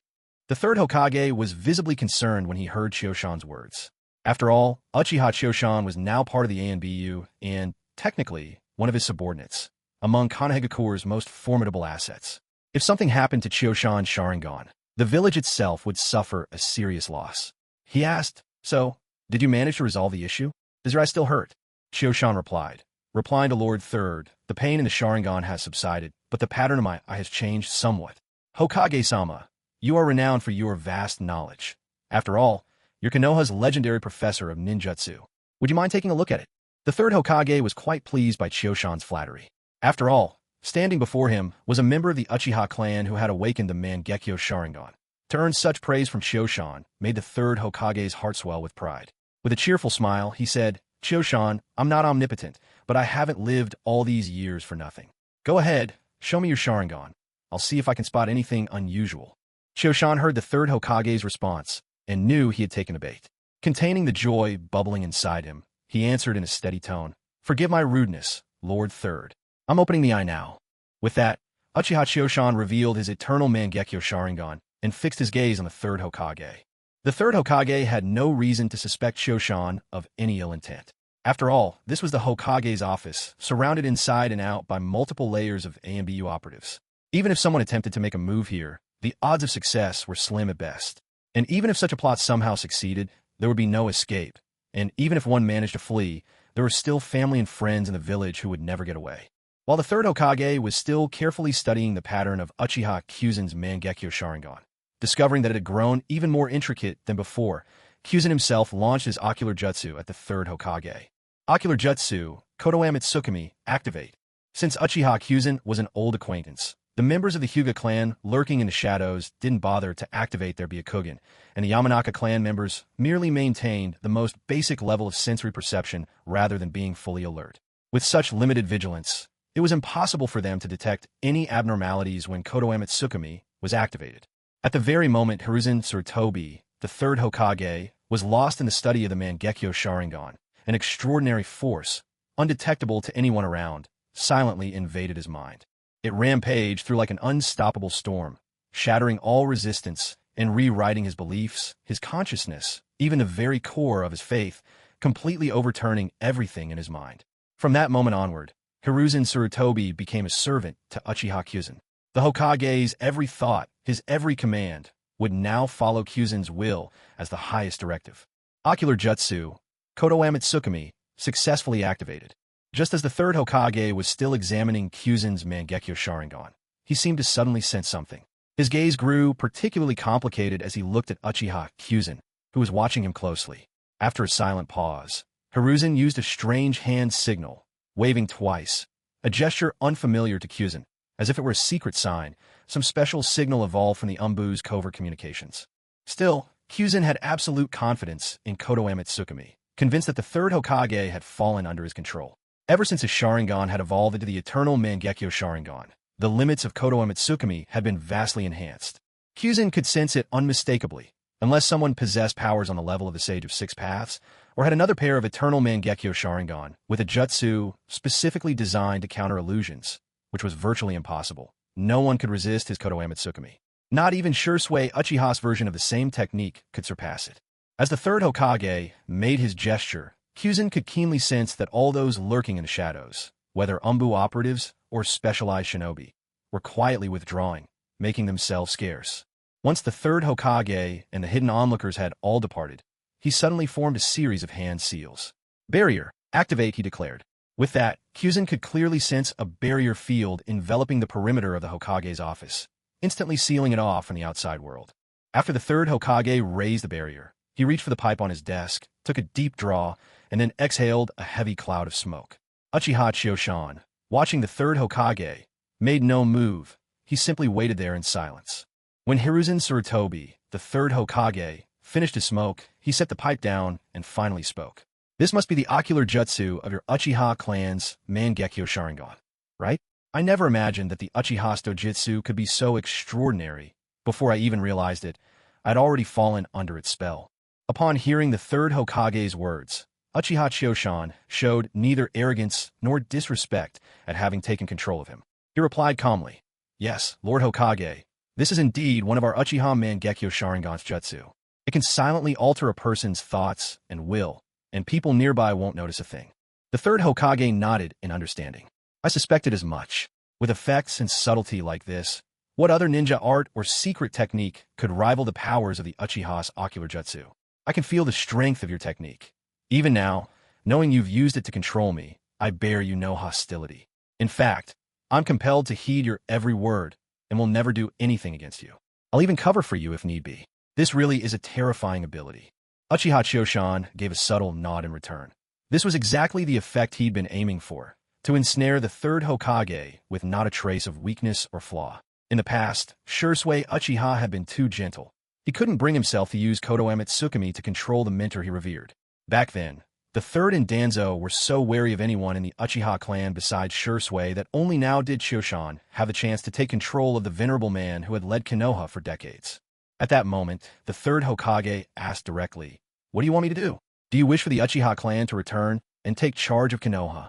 The third Hokage was visibly concerned when he heard Chioshan's words. After all, Uchiha Chioshan was now part of the ANBU and, technically, one of his subordinates, among Konohagakure's most formidable assets. If something happened to Chioshan's Sharingan, the village itself would suffer a serious loss. He asked, so, did you manage to resolve the issue? Does your eye still hurt? Chioshan replied, replying to Lord Third, the pain in the Sharingan has subsided, but the pattern of my eye has changed somewhat. Hokage-sama, you are renowned for your vast knowledge. After all, you're Konoha's legendary professor of ninjutsu. Would you mind taking a look at it? The third Hokage was quite pleased by Chioshan's flattery. After all, standing before him was a member of the Uchiha clan who had awakened the Mangekyo Sharingan. To earn such praise from Chioshan made the third Hokage's heart swell with pride. With a cheerful smile, he said, Chioshan, I'm not omnipotent, but I haven't lived all these years for nothing. Go ahead, show me your Sharingan. I'll see if I can spot anything unusual. Chioshan heard the third Hokage's response and knew he had taken a bait. Containing the joy bubbling inside him, he answered in a steady tone, forgive my rudeness, Lord Third. I'm opening the eye now. With that, Uchiha Chioshan revealed his eternal Mangekyo Sharingan and fixed his gaze on the third Hokage. The third Hokage had no reason to suspect Chioshan of any ill intent. After all, this was the Hokage's office, surrounded inside and out by multiple layers of ANBU operatives. Even if someone attempted to make a move here, the odds of success were slim at best. And even if such a plot somehow succeeded, there would be no escape. And even if one managed to flee, there were still family and friends in the village who would never get away. While the third Hokage was still carefully studying the pattern of Uchiha Kyuzen's Mangekyo Sharingan, discovering that it had grown even more intricate than before, Kyuzen himself launched his ocular jutsu at the third Hokage. Ocular jutsu, Kodowa Mitsukami, activate. Since Uchiha Kyuzen was an old acquaintance, the members of the Hyuga clan lurking in the shadows didn't bother to activate their Byakugan, and the Yamanaka clan members merely maintained the most basic level of sensory perception rather than being fully alert. With such limited vigilance, it was impossible for them to detect any abnormalities when Kodowa Mitsukami was activated. At the very moment Hiruzen Tsurutobi, the third Hokage, was lost in the study of the Mangekyo Sharingan, an extraordinary force, undetectable to anyone around, silently invaded his mind. It rampaged through like an unstoppable storm, shattering all resistance and rewriting his beliefs, his consciousness, even the very core of his faith, completely overturning everything in his mind. From that moment onward, Hiruzen Tsurutobi became a servant to Uchiha Kyuzen. The Hokage's every thought, his every command, would now follow Kyuzen's will as the highest directive. Ocular Jutsu, Kodowa Mitsukami, successfully activated. Just as the third Hokage was still examining Kyuzen's Mangekyo Sharingan, he seemed to suddenly sense something. His gaze grew particularly complicated as he looked at Uchiha Kyuzen, who was watching him closely. After a silent pause, Hiruzen used a strange hand signal, waving twice, a gesture unfamiliar to Kyuzen, as if it were a secret sign, some special signal evolved from the Umbu's covert communications. Still, Kyuzen had absolute confidence in Kodowa Mitsukami, convinced that the third Hokage had fallen under his control. Ever since his Sharingan had evolved into the eternal Mangekyo Sharingan, the limits of Kodowa Mitsukami had been vastly enhanced. Kyuzen could sense it unmistakably, unless someone possessed powers on the level of the Sage of Six Paths, or had another pair of eternal Mangekyo Sharingan with a jutsu specifically designed to counter illusions, which was virtually impossible. No one could resist his Kodowa Mitsukami. Not even Shursui Uchiha's version of the same technique could surpass it. As the third Hokage made his gesture, Kyuzen could keenly sense that all those lurking in the shadows, whether Umbu operatives or specialized shinobi, were quietly withdrawing, making themselves scarce. Once the third Hokage and the hidden onlookers had all departed, he suddenly formed a series of hand seals. Barrier, activate, he declared. With that, Kyuzen could clearly sense a barrier field enveloping the perimeter of the Hokage's office, instantly sealing it off from the outside world. After the third Hokage raised the barrier, he reached for the pipe on his desk, took a deep draw, and then exhaled a heavy cloud of smoke. Uchiha Chioshan, watching the third Hokage, made no move. He simply waited there in silence. When Hiruzen Tsurutobi, the third Hokage, finished his smoke, he set the pipe down and finally spoke. This must be the ocular jutsu of your Uchiha clan's Mangekyo Sharingan, right? I never imagined that the Uchiha Stojitsu could be so extraordinary. Before I even realized it, I'd already fallen under its spell. Upon hearing the third Hokage's words, Uchiha Choshan showed neither arrogance nor disrespect at having taken control of him. He replied calmly, "Yes, Lord Hokage, this is indeed one of our Uchiha Mangekyo Sharingan's jutsu. It can silently alter a person's thoughts and will, and people nearby won't notice a thing." The third Hokage nodded in understanding. I suspected as much. With effects and subtlety like this, what other ninja art or secret technique could rival the powers of the Uchiha's ocular jutsu? I can feel the strength of your technique. Even now, knowing you've used it to control me, I bear you no hostility. In fact, I'm compelled to heed your every word and will never do anything against you. I'll even cover for you if need be. This really is a terrifying ability. Uchiha Choshan gave a subtle nod in return. This was exactly the effect he'd been aiming for, to ensnare the third Hokage with not a trace of weakness or flaw. In the past, Shursui Uchiha had been too gentle. He couldn't bring himself to use Kotoeme Tsukumi to control the mentor he revered. Back then, the third and Danzo were so wary of anyone in the Uchiha clan besides Shursui that only now did Choshan have the chance to take control of the venerable man who had led Konoha for decades. At that moment, the third Hokage asked directly, "What do you want me to do? Do you wish for the Uchiha clan to return and take charge of Konoha?"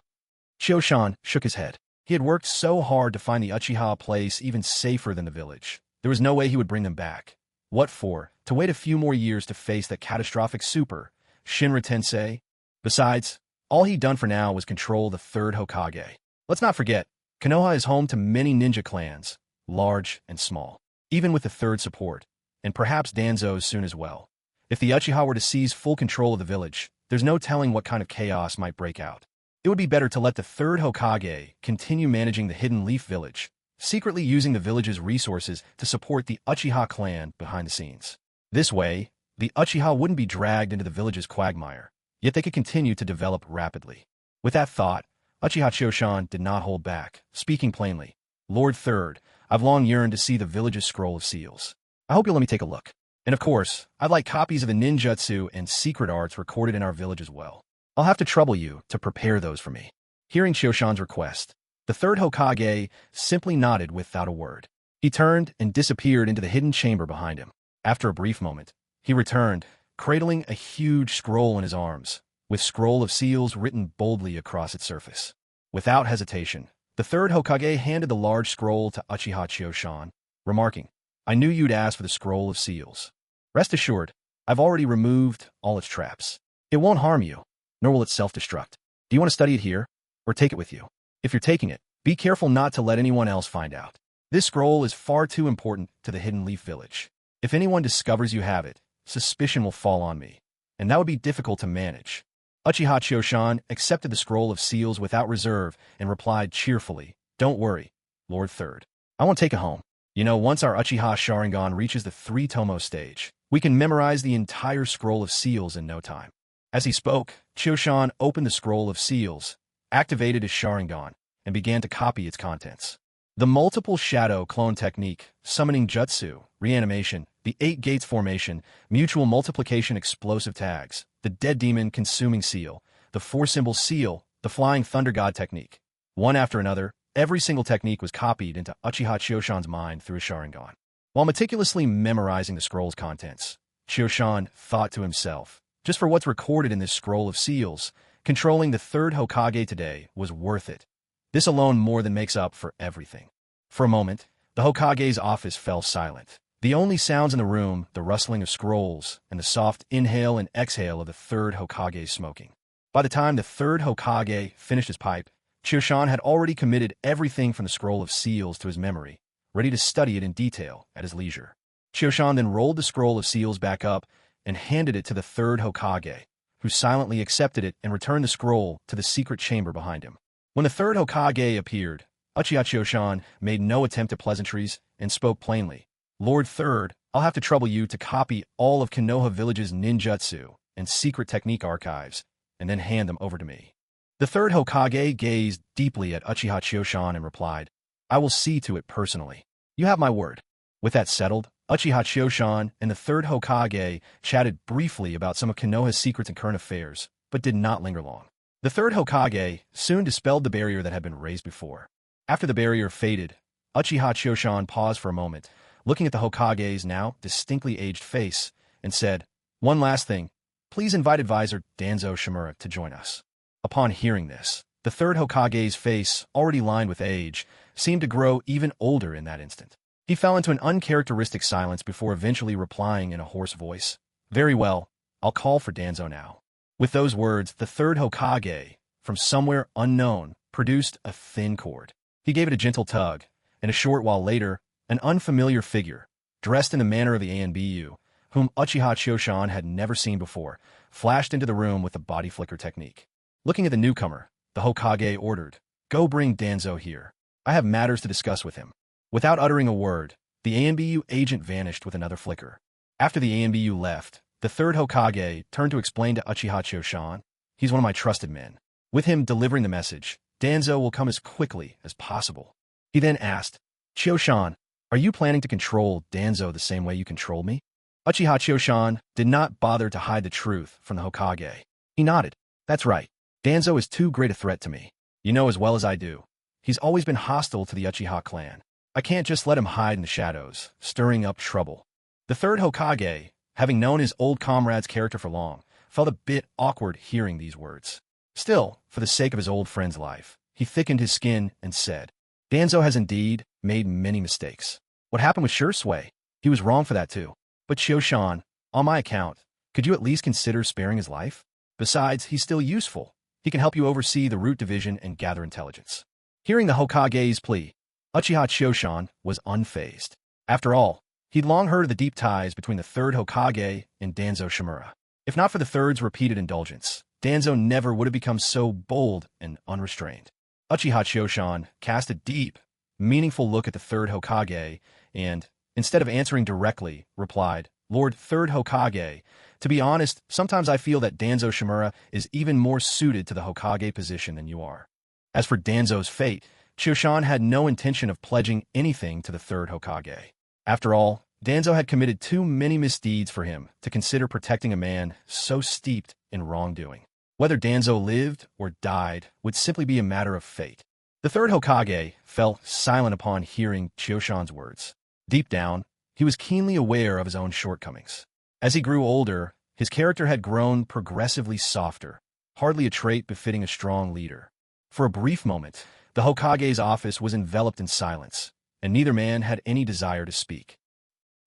Choshan shook his head. He had worked so hard to find the Uchiha a place even safer than the village. There was no way he would bring them back. What for? To wait a few more years to face that catastrophic super, Shinra Tensei? Besides, all he'd done for now was control the third Hokage. Let's not forget, Konoha is home to many ninja clans, large and small, even with the third support, and perhaps Danzo's soon as well. If the Uchiha were to seize full control of the village, there's no telling what kind of chaos might break out. It would be better to let the third Hokage continue managing the Hidden Leaf Village, secretly using the village's resources to support the Uchiha clan behind the scenes. This way, the Uchiha wouldn't be dragged into the village's quagmire, yet they could continue to develop rapidly. With that thought, Uchiha Choshan did not hold back, speaking plainly. "Lord Third, I've long yearned to see the village's scroll of seals. I hope you'll let me take a look. And of course, I'd like copies of the ninjutsu and secret arts recorded in our village as well. I'll have to trouble you to prepare those for me." Hearing Choshan's request, the third Hokage simply nodded without a word. He turned and disappeared into the hidden chamber behind him. After a brief moment, he returned, cradling a huge scroll in his arms, with Scroll of Seals written boldly across its surface. Without hesitation, the third Hokage handed the large scroll to Uchiha Choshan, remarking, "I knew you'd ask for the Scroll of Seals. Rest assured, I've already removed all its traps. It won't harm you, nor will it self-destruct. Do you want to study it here, or take it with you? If you're taking it, be careful not to let anyone else find out. This scroll is far too important to the Hidden Leaf Village. If anyone discovers you have it, suspicion will fall on me, and that would be difficult to manage." Uchiha Choshan accepted the Scroll of Seals without reserve and replied cheerfully, "Don't worry, Lord Third. I won't take it home. You know, once our Uchiha Sharingan reaches the 3-tomo stage, we can memorize the entire Scroll of Seals in no time." As he spoke, Choshan opened the Scroll of Seals, activated his Sharingan, and began to copy its contents. The multiple shadow clone technique, summoning jutsu, reanimation, the 8 gates formation, mutual multiplication explosive tags, the dead demon consuming seal, the 4-symbol seal, the flying thunder god technique. One after another, every single technique was copied into Uchiha Choshan's mind through his Sharingan. While meticulously memorizing the scroll's contents, Choshan thought to himself, just for what's recorded in this Scroll of Seals, controlling the third Hokage today was worth it. This alone more than makes up for everything. For a moment, the Hokage's office fell silent. The only sounds in the room, the rustling of scrolls, and the soft inhale and exhale of the third Hokage's smoking. By the time the third Hokage finished his pipe, Choshan had already committed everything from the Scroll of Seals to his memory, ready to study it in detail at his leisure. Choshan then rolled the Scroll of Seals back up and handed it to the third Hokage, who silently accepted it and returned the scroll to the secret chamber behind him. When the third Hokage appeared, Uchiha Choshan made no attempt at pleasantries and spoke plainly. "Lord Third, I'll have to trouble you to copy all of Konoha Village's ninjutsu and secret technique archives, and then hand them over to me." The third Hokage gazed deeply at Uchiha Choshan and replied, "I will see to it personally. You have my word." With that settled, Uchiha Choshan and the third Hokage chatted briefly about some of Konoha's secrets and current affairs, but did not linger long. The third Hokage soon dispelled the barrier that had been raised before. After the barrier faded, Uchiha Choshan paused for a moment, looking at the Hokage's now distinctly aged face, and said, "One last thing. Please invite advisor Danzo Shimura to join us." Upon hearing this, the third Hokage's face, already lined with age, seemed to grow even older in that instant. He fell into an uncharacteristic silence before eventually replying in a hoarse voice, "Very well, I'll call for Danzo now." With those words, the third Hokage, from somewhere unknown, produced a thin cord. He gave it a gentle tug, and a short while later, an unfamiliar figure, dressed in the manner of the ANBU, whom Uchiha Choshan had never seen before, flashed into the room with the body flicker technique. Looking at the newcomer, the Hokage ordered, "Go bring Danzo here. I have matters to discuss with him." Without uttering a word, the ANBU agent vanished with another flicker. After the ANBU left, the third Hokage turned to explain to Uchiha Choshan, "He's one of my trusted men. With him delivering the message, Danzo will come as quickly as possible." He then asked, "Choshan, are you planning to control Danzo the same way you control me?" Uchiha Choshan did not bother to hide the truth from the Hokage. He nodded. "That's right. Danzo is too great a threat to me. You know as well as I do. He's always been hostile to the Uchiha clan. I can't just let him hide in the shadows, stirring up trouble." The third Hokage, having known his old comrade's character for long, felt a bit awkward hearing these words. Still, for the sake of his old friend's life, he thickened his skin and said, "Danzo has indeed made many mistakes. What happened with Shursui? He was wrong for that too. But Choshan, on my account, could you at least consider sparing his life? Besides, he's still useful. He can help you oversee the root division and gather intelligence." Hearing the Hokage's plea, Uchiha Choshan was unfazed. After all, he'd long heard of the deep ties between the third Hokage and Danzo Shimura. If not for the third's repeated indulgence, Danzo never would have become so bold and unrestrained. Uchiha Choshan cast a deep, meaningful look at the third Hokage and, instead of answering directly, replied, "Lord Third Hokage, to be honest, sometimes I feel that Danzo Shimura is even more suited to the Hokage position than you are." As for Danzo's fate, Choshan had no intention of pledging anything to the third Hokage. After all, Danzo had committed too many misdeeds for him to consider protecting a man so steeped in wrongdoing. Whether Danzo lived or died would simply be a matter of fate. The third Hokage fell silent upon hearing Choshan's words. Deep down, he was keenly aware of his own shortcomings. As he grew older, his character had grown progressively softer, hardly a trait befitting a strong leader. For a brief moment, the Hokage's office was enveloped in silence, and neither man had any desire to speak.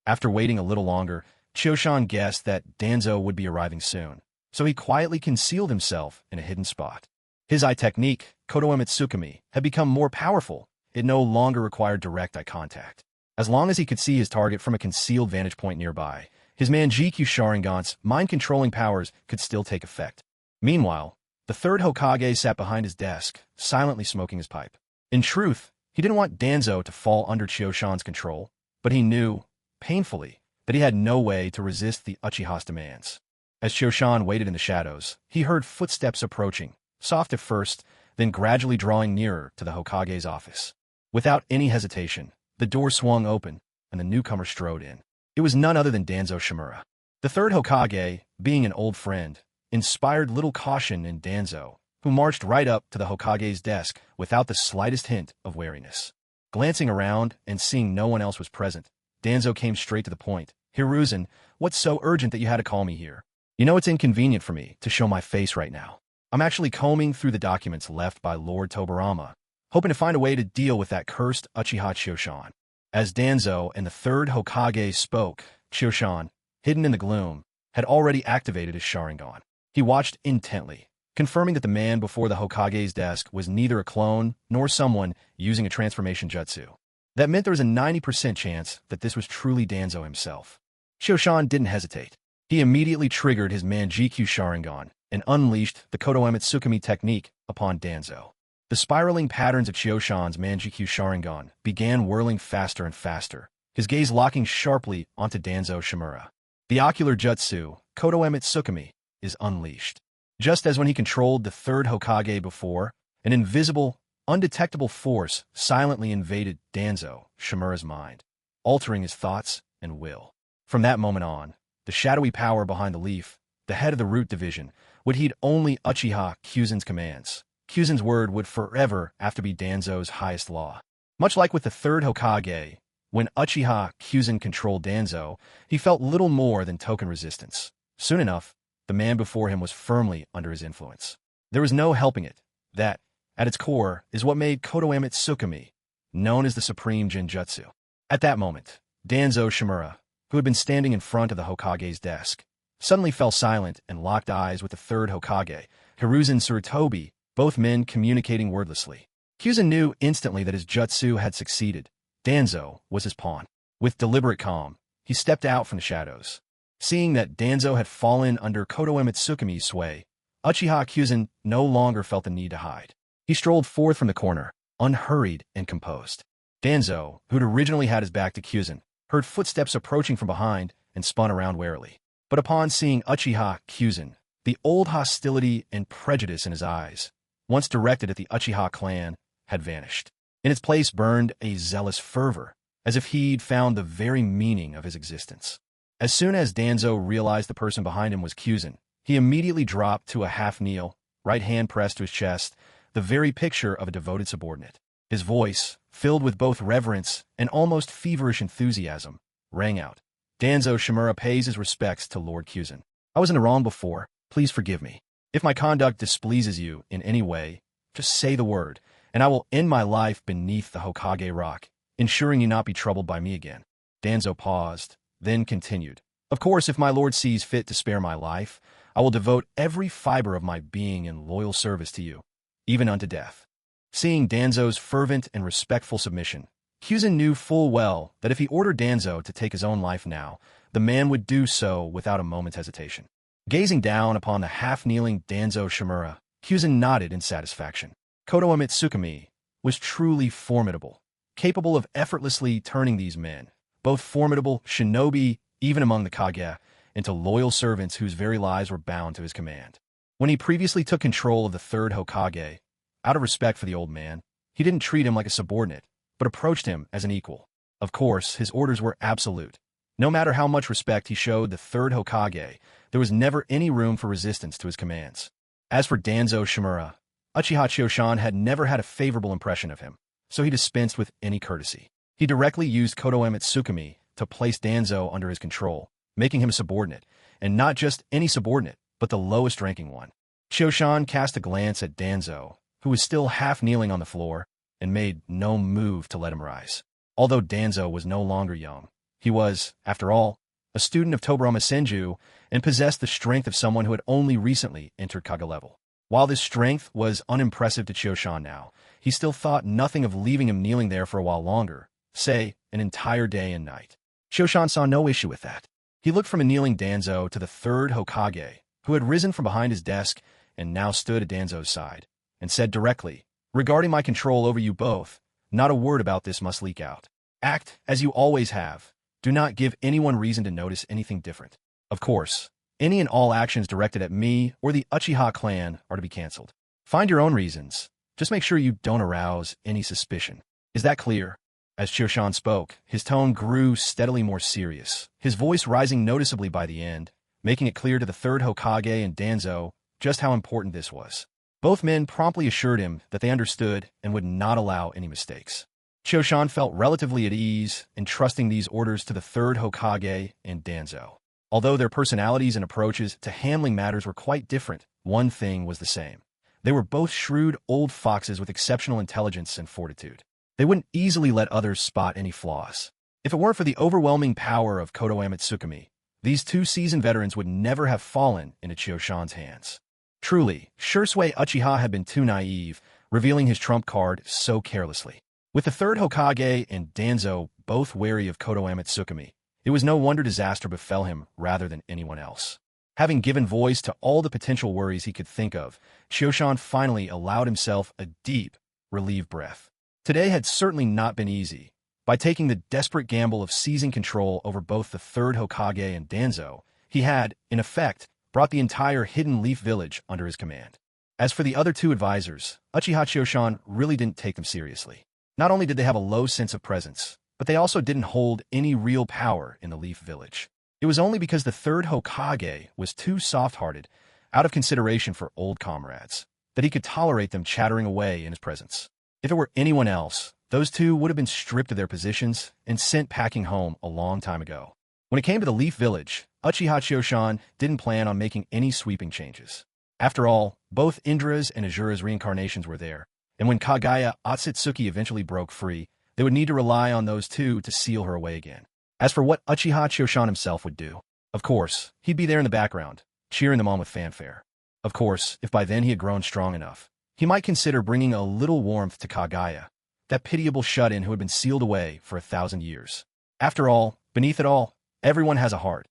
After waiting a little longer, Choshan guessed that Danzo would be arriving soon, so he quietly concealed himself in a hidden spot. His eye technique, Kodoemetsukami, had become more powerful. It no longer required direct eye contact. As long as he could see his target from a concealed vantage point nearby, his Mangekyo Sharingan's mind-controlling powers could still take effect. Meanwhile, the third Hokage sat behind his desk, silently smoking his pipe. In truth, he didn't want Danzo to fall under Choshan's control, but he knew, painfully, that he had no way to resist the Uchiha's demands. As Choshan waited in the shadows, he heard footsteps approaching, soft at first, then gradually drawing nearer to the Hokage's office. Without any hesitation, the door swung open, and the newcomer strode in. It was none other than Danzo Shimura. The third Hokage, being an old friend, inspired little caution in Danzo, who marched right up to the Hokage's desk without the slightest hint of wariness. Glancing around and seeing no one else was present, Danzo came straight to the point. "Hiruzen, what's so urgent that you had to call me here? You know it's inconvenient for me to show my face right now. I'm actually combing through the documents left by Lord Tobarama, hoping to find a way to deal with that cursed Uchiha Choshan." As Danzo and the third Hokage spoke, Choshan, hidden in the gloom, had already activated his Sharingan. He watched intently, confirming that the man before the Hokage's desk was neither a clone nor someone using a transformation jutsu. That meant there was a 90% chance that this was truly Danzo himself. Choshan didn't hesitate. He immediately triggered his Mangekyo Sharingan and unleashed the Kodoemetsukami technique upon Danzo. The spiraling patterns of Choshan's Mangekyo Sharingan began whirling faster and faster, his gaze locking sharply onto Danzo Shimura. The ocular jutsu, Kodoemetsukami, is unleashed. Just as when he controlled the third Hokage before, an invisible, undetectable force silently invaded Danzo Shimura's mind, altering his thoughts and will. From that moment on, the shadowy power behind the leaf, the head of the root division, would heed only Uchiha Kyuzen's commands. Kyuzen's word would forever have to be Danzo's highest law. Much like with the third Hokage, when Uchiha Kyuzen controlled Danzo, he felt little more than token resistance. Soon enough, the man before him was firmly under his influence. There was no helping it. That, at its core, is what made Kodoeme Tsukumi, known as the Supreme Genjutsu. At that moment, Danzo Shimura, who had been standing in front of the Hokage's desk, suddenly fell silent and locked eyes with the third Hokage, Hiruzen Tsurutobi, both men communicating wordlessly. Kyuzen knew instantly that his jutsu had succeeded. Danzo was his pawn. With deliberate calm, he stepped out from the shadows. Seeing that Danzo had fallen under Kodoeme Tsukumi's sway, Uchiha Kyuzen no longer felt the need to hide. He strolled forth from the corner, unhurried and composed. Danzo, who'd originally had his back to Kyuzen, heard footsteps approaching from behind and spun around warily. But upon seeing Uchiha Kyuzen, the old hostility and prejudice in his eyes, once directed at the Uchiha clan, had vanished. In its place burned a zealous fervor, as if he'd found the very meaning of his existence. As soon as Danzo realized the person behind him was Kyuzen, he immediately dropped to a half-kneel, right hand pressed to his chest, the very picture of a devoted subordinate. His voice, filled with both reverence and almost feverish enthusiasm, rang out. Danzo Shimura pays his respects to Lord Kyuzen. I was in the wrong before. Please forgive me. If my conduct displeases you in any way, just say the word, and I will end my life beneath the Hokage rock, ensuring you not be troubled by me again. Danzo paused, then continued. Of course, if my lord sees fit to spare my life, I will devote every fiber of my being in loyal service to you, even unto death. Seeing Danzo's fervent and respectful submission, Kyuzen knew full well that if he ordered Danzo to take his own life now, the man would do so without a moment's hesitation. Gazing down upon the half-kneeling Danzo Shimura, Kyuzen nodded in satisfaction. Kodoeme Tsukumi was truly formidable, capable of effortlessly turning these men, both formidable shinobi even among the Kage, into loyal servants whose very lives were bound to his command. When he previously took control of the third Hokage, out of respect for the old man, he didn't treat him like a subordinate, but approached him as an equal. Of course, his orders were absolute. No matter how much respect he showed the third Hokage, there was never any room for resistance to his commands. As for Danzo Shimura, Uchiha Choshan had never had a favorable impression of him, so he dispensed with any courtesy. He directly used Kodoeme Tsukumi to place Danzo under his control, making him a subordinate, and not just any subordinate, but the lowest-ranking one. Choshan cast a glance at Danzo, who was still half-kneeling on the floor, and made no move to let him rise. Although Danzo was no longer young, he was, after all, a student of Tobirama Senju and possessed the strength of someone who had only recently entered Kage level. While this strength was unimpressive to Choshan now, he still thought nothing of leaving him kneeling there for a while longer, say, an entire day and night. Choshan saw no issue with that. He looked from a kneeling Danzo to the third Hokage, who had risen from behind his desk and now stood at Danzo's side, and said directly, "Regarding my control over you both, not a word about this must leak out. Act as you always have. Do not give anyone reason to notice anything different. Of course, any and all actions directed at me or the Uchiha clan are to be cancelled. Find your own reasons. Just make sure you don't arouse any suspicion. Is that clear?" As Choshan spoke, his tone grew steadily more serious, his voice rising noticeably by the end, making it clear to the third Hokage and Danzo just how important this was. Both men promptly assured him that they understood and would not allow any mistakes. Choshan felt relatively at ease in trusting these orders to the third Hokage and Danzo. Although their personalities and approaches to handling matters were quite different, one thing was the same. They were both shrewd old foxes with exceptional intelligence and fortitude. They wouldn't easily let others spot any flaws. If it weren't for the overwhelming power of Kodoeme Tsukumi, these two seasoned veterans would never have fallen into Choshan's hands. Truly, Shursui Uchiha had been too naive, revealing his trump card so carelessly. With the third Hokage and Danzo both wary of Kodoeme Tsukumi, it was no wonder disaster befell him rather than anyone else. Having given voice to all the potential worries he could think of, Choshan finally allowed himself a deep, relieved breath. Today had certainly not been easy. By taking the desperate gamble of seizing control over both the third Hokage and Danzo, he had, in effect, brought the entire Hidden Leaf Village under his command. As for the other two advisors, Uchiha Choshan really didn't take them seriously. Not only did they have a low sense of presence, but they also didn't hold any real power in the Leaf Village. It was only because the third Hokage was too soft-hearted, out of consideration for old comrades, that he could tolerate them chattering away in his presence. If it were anyone else, those two would have been stripped of their positions and sent packing home a long time ago. When it came to the Leaf Village, Uchiha Choshan didn't plan on making any sweeping changes. After all, both Indra's and Azura's reincarnations were there, and when Kagaya Otsutsuki eventually broke free, they would need to rely on those two to seal her away again. As for what Uchiha Choshan himself would do, of course, he'd be there in the background, cheering them on with fanfare. Of course, if by then he had grown strong enough, he might consider bringing a little warmth to Kagaya, that pitiable shut-in who had been sealed away for 1,000 years. After all, beneath it all, everyone has a heart.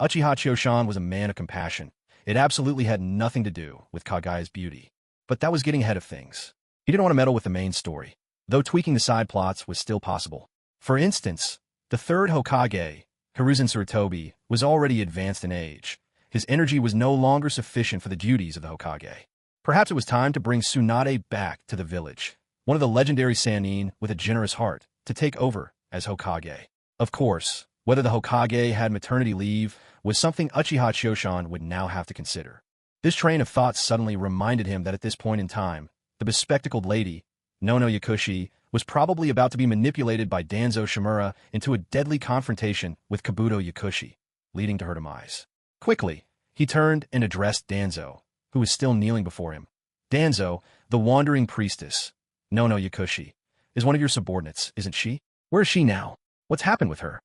Uchiha Choshan was a man of compassion. It absolutely had nothing to do with Kagaya's beauty. But that was getting ahead of things. He didn't want to meddle with the main story, though tweaking the side plots was still possible. For instance, the third Hokage, Hiruzen Sarutobi, was already advanced in age. His energy was no longer sufficient for the duties of the Hokage. Perhaps it was time to bring Tsunade back to the village, one of the legendary Sannin with a generous heart, to take over as Hokage. Of course, whether the Hokage had maternity leave was something Uchiha Choshan would now have to consider. This train of thoughts suddenly reminded him that at this point in time, the bespectacled lady, Nono Yakushi, was probably about to be manipulated by Danzo Shimura into a deadly confrontation with Kabuto Yakushi, leading to her demise. Quickly, he turned and addressed Danzo, who was still kneeling before him. Danzo, the wandering priestess, Nono Yakushi, is one of your subordinates, isn't she? Where is she now? What's happened with her?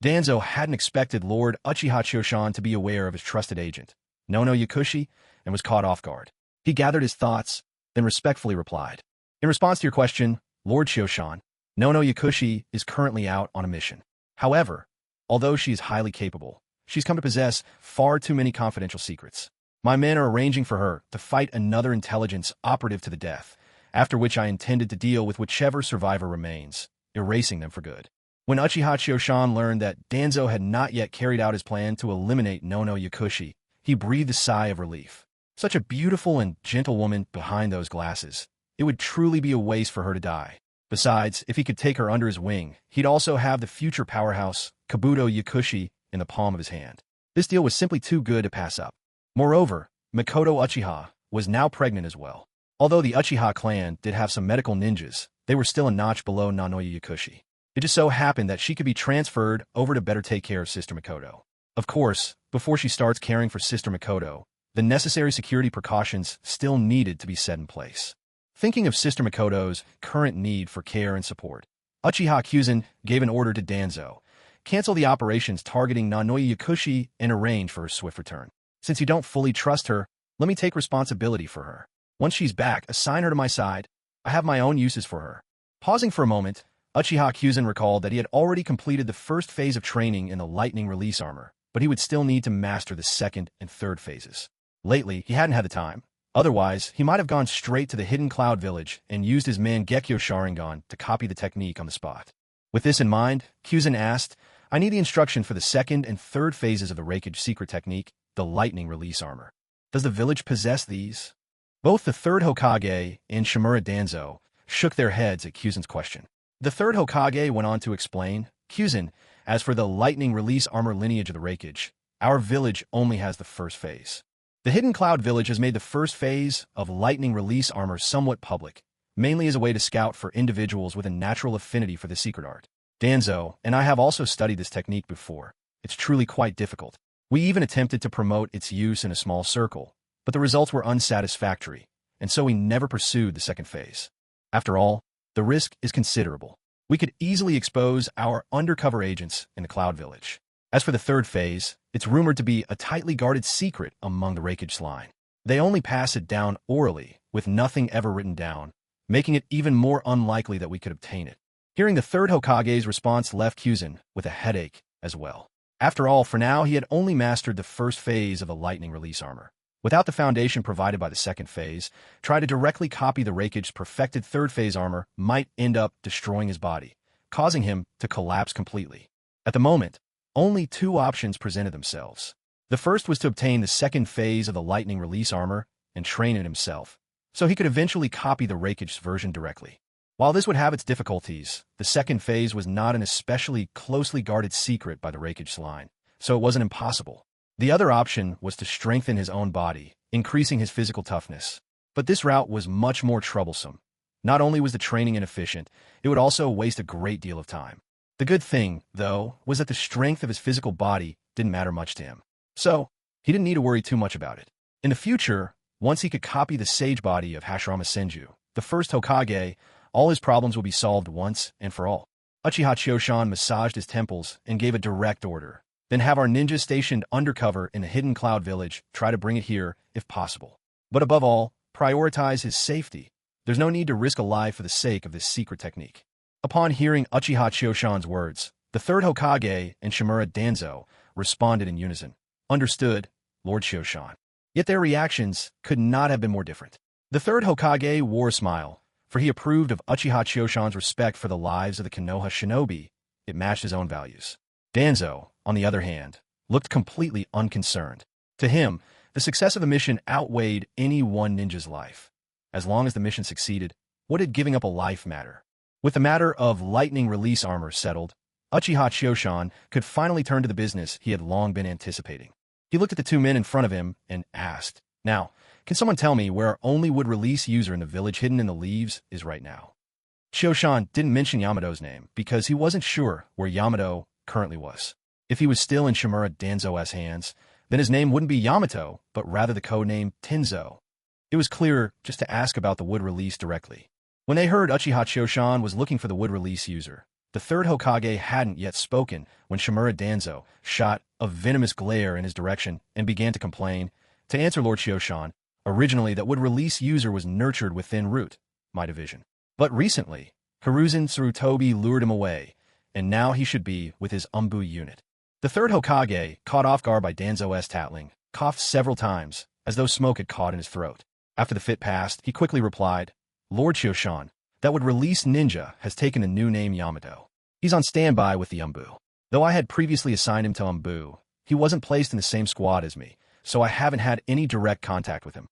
Danzo hadn't expected Lord Uchiha Choshan to be aware of his trusted agent, Nono Yakushi, and was caught off guard. He gathered his thoughts, then respectfully replied. In response to your question, Lord Choshan, Nono Yakushi is currently out on a mission. However, although she is highly capable, she's come to possess far too many confidential secrets. My men are arranging for her to fight another intelligence operative to the death, after which I intended to deal with whichever survivor remains, erasing them for good. When Uchiha Choshan learned that Danzo had not yet carried out his plan to eliminate Nono Yakushi, he breathed a sigh of relief. Such a beautiful and gentle woman behind those glasses. It would truly be a waste for her to die. Besides, if he could take her under his wing, he'd also have the future powerhouse, Kabuto Yakushi, in the palm of his hand. This deal was simply too good to pass up. Moreover, Mikoto Uchiha was now pregnant as well. Although the Uchiha clan did have some medical ninjas, they were still a notch below Nanoya Yakushi. It just so happened that she could be transferred over to better take care of Sister Mikoto. Of course, before she starts caring for Sister Mikoto, the necessary security precautions still needed to be set in place. Thinking of Sister Mikoto's current need for care and support, Uchiha Kyuzen gave an order to Danzo. Cancel the operations targeting Nanoya Yakushi and arrange for her swift return. Since you don't fully trust her, let me take responsibility for her. Once she's back, assign her to my side. I have my own uses for her. Pausing for a moment, Uchiha Kyuzen recalled that he had already completed the first phase of training in the lightning release armor, but he would still need to master the second and third phases. Lately, he hadn't had the time. Otherwise, he might have gone straight to the Hidden Cloud Village and used his Mangekyo Sharingan to copy the technique on the spot. With this in mind, Kyuzen asked, I need the instruction for the second and third phases of the Reikage secret technique, the lightning release armor. Does the village possess these? Both the third Hokage and Shimura Danzo shook their heads at Kyuzen's question. The third Hokage went on to explain, Kyuzen, as for the lightning release armor lineage of the Reikage, our village only has the first phase. The Hidden Cloud Village has made the first phase of lightning release armor somewhat public, mainly as a way to scout for individuals with a natural affinity for the secret art. Danzo and I have also studied this technique before. It's truly quite difficult. We even attempted to promote its use in a small circle, but the results were unsatisfactory, and so we never pursued the second phase. After all, the risk is considerable. We could easily expose our undercover agents in the Cloud Village. As for the third phase, it's rumored to be a tightly guarded secret among the Reikage line. They only pass it down orally, with nothing ever written down, making it even more unlikely that we could obtain it. Hearing the third Hokage's response left Kyuzen with a headache as well. After all, for now, he had only mastered the first phase of the lightning release armor. Without the foundation provided by the second phase, try to directly copy the Reikage's perfected third phase armor might end up destroying his body, causing him to collapse completely. At the moment, only two options presented themselves. The first was to obtain the second phase of the lightning release armor and train it himself, so he could eventually copy the Reikage's version directly. While this would have its difficulties, the second phase was not an especially closely guarded secret by the Reikage line, so it wasn't impossible. The other option was to strengthen his own body increasing his physical toughness. But this route was much more troublesome. Not only was the training inefficient, it would also waste a great deal of time. The good thing, though, was that the strength of his physical body didn't matter much to him. So, he didn't need to worry too much about it. In the future, once he could copy the sage body of Hashirama Senju, the first Hokage, all his problems would be solved once and for all. Uchiha Choshan massaged his temples and gave a direct order. Then have our ninjas stationed undercover in a hidden cloud village try to bring it here if possible. But above all, prioritize his safety. There's no need to risk a life for the sake of this secret technique. Upon hearing Uchiha Choshan's words, the third Hokage and Shimura Danzo responded in unison. Understood, Lord Choshan. Yet their reactions could not have been more different. The third Hokage wore a smile, for he approved of Uchiha Choshan's respect for the lives of the Konoha shinobi. It matched his own values. Danzo, on the other hand, looked completely unconcerned. To him, the success of the mission outweighed any one ninja's life. As long as the mission succeeded, what did giving up a life matter? With the matter of lightning release armor settled, Uchiha Choshan could finally turn to the business he had long been anticipating. He looked at the two men in front of him and asked, "Now, can someone tell me where our only wood-release user in the village hidden in the leaves is right now?" Choshan didn't mention Yamato's name because he wasn't sure where Yamato currently was. If he was still in Shimura Danzo's hands, then his name wouldn't be Yamato, but rather the codename Tenzo. It was clearer just to ask about the wood release directly. When they heard Uchiha Choshan was looking for the wood release user, the third Hokage hadn't yet spoken when Shimura Danzo shot a venomous glare in his direction and began to complain. To answer Lord Choshan, originally that wood release user was nurtured within Root, my division. But recently, Hiruzen Tsurutobi lured him away, and now he should be with his Umbu unit. The third Hokage, caught off guard by Danzo's tattling, coughed several times, as though smoke had caught in his throat. After the fit passed, he quickly replied, "Lord Choshan, that would release ninja has taken a new name Yamato. He's on standby with the Umbu. Though I had previously assigned him to Umbu, he wasn't placed in the same squad as me, so I haven't had any direct contact with him."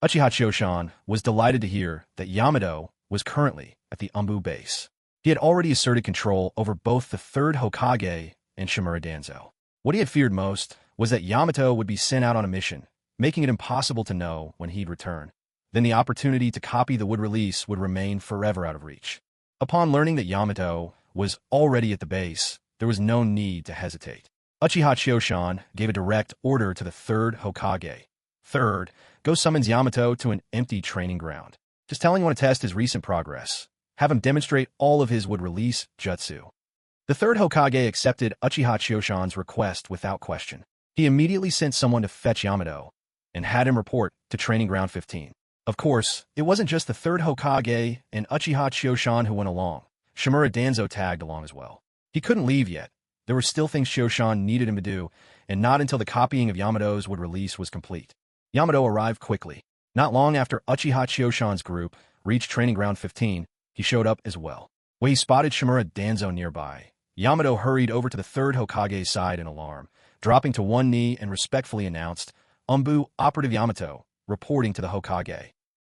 Uchiha Choshan was delighted to hear that Yamato was currently at the Umbu base. He had already asserted control over both the third Hokage and Shimura Danzo. What he had feared most was that Yamato would be sent out on a mission, making it impossible to know when he'd return. Then the opportunity to copy the wood release would remain forever out of reach. Upon learning that Yamato was already at the base, there was no need to hesitate. Uchiha Choshan gave a direct order to the third Hokage. "Third, go summons Yamato to an empty training ground. Just tell him you want to test his recent progress. Have him demonstrate all of his wood release jutsu." The third Hokage accepted Uchiha Choshan's request without question. He immediately sent someone to fetch Yamato and had him report to Training Ground 15. Of course, it wasn't just the third Hokage and Uchiha Choshan who went along. Shimura Danzo tagged along as well. He couldn't leave yet. There were still things Choshan needed him to do, and not until the copying of Yamato's wood release was complete. Yamato arrived quickly. Not long after Uchiha Choshan's group reached Training Ground 15, he showed up as well. When he spotted Shimura Danzo nearby, Yamato hurried over to the third Hokage's side in alarm, dropping to one knee and respectfully announced, "Umbu Operative Yamato, reporting to the Hokage."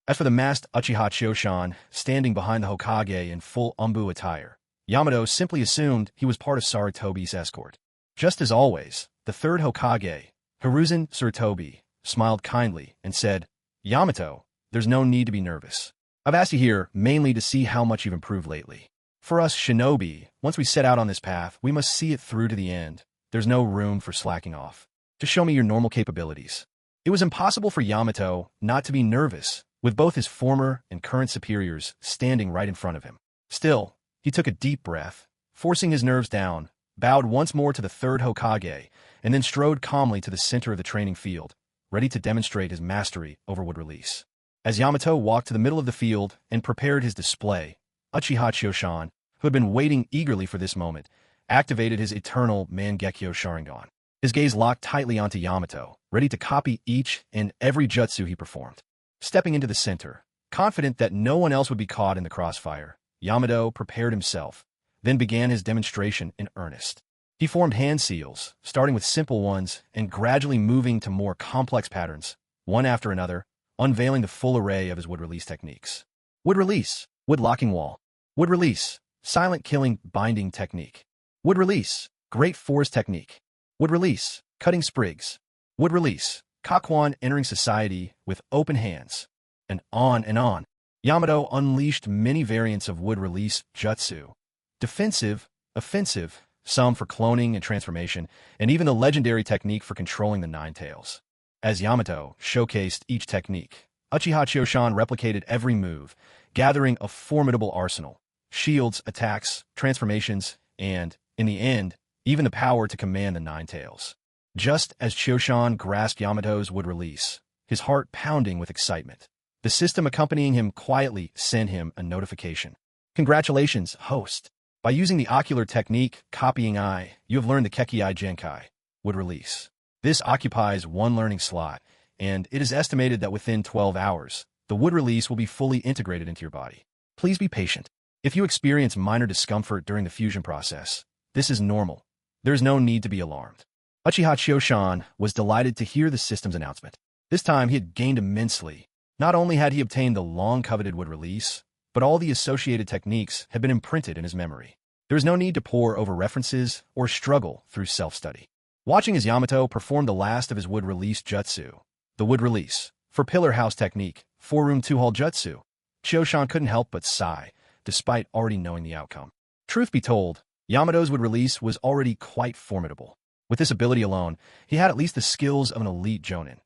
As for the masked Uchiha Choshan, standing behind the Hokage in full Umbu attire, Yamato simply assumed he was part of Sarutobi's escort. Just as always, the third Hokage, Hiruzen Tsurutobi, smiled kindly and said, "Yamato, there's no need to be nervous. I've asked you here mainly to see how much you've improved lately. For us shinobi, once we set out on this path, we must see it through to the end. There's no room for slacking off. Just show me your normal capabilities." It was impossible for Yamato not to be nervous, with both his former and current superiors standing right in front of him. Still, he took a deep breath, forcing his nerves down, bowed once more to the third Hokage, and then strode calmly to the center of the training field, ready to demonstrate his mastery over wood release. As Yamato walked to the middle of the field and prepared his display, Uchiha Choshan, who had been waiting eagerly for this moment, activated his eternal Mangekyo Sharingan. His gaze locked tightly onto Yamato, ready to copy each and every jutsu he performed. Stepping into the center, confident that no one else would be caught in the crossfire, Yamato prepared himself, then began his demonstration in earnest. He formed hand seals, starting with simple ones and gradually moving to more complex patterns, one after another, unveiling the full array of his wood release techniques. Wood release, wood locking wall. Wood release, silent killing binding technique. Wood release, great force technique. Wood release, cutting sprigs. Wood release, Kakuan entering society with open hands, and on and on. Yamato unleashed many variants of wood-release jutsu. Defensive, offensive, some for cloning and transformation, and even the legendary technique for controlling the Nine Tails. As Yamato showcased each technique, Uchiha Choshan replicated every move, gathering a formidable arsenal. Shields, attacks, transformations, and, in the end, even the power to command the Nine Tails. Just as Choshan grasped Yamato's wood-release, his heart pounding with excitement, the system accompanying him quietly sent him a notification. Congratulations, host! By using the ocular technique, copying eye, you have learned the Kekki Genkai, wood-release. This occupies one learning slot, and it is estimated that within 12 hours, the wood-release will be fully integrated into your body. Please be patient. If you experience minor discomfort during the fusion process, this is normal. There is no need to be alarmed. Uchiha Choshan was delighted to hear the system's announcement. This time he had gained immensely. Not only had he obtained the long-coveted wood-release, but all the associated techniques had been imprinted in his memory. There is no need to pore over references or struggle through self-study. Watching as Yamato performed the last of his wood-release jutsu, the wood-release, for Pillar House technique, 4-room 2-hall jutsu, Choshan couldn't help but sigh, despite already knowing the outcome. Truth be told, Yamato's wood-release was already quite formidable. With this ability alone, he had at least the skills of an elite jonin.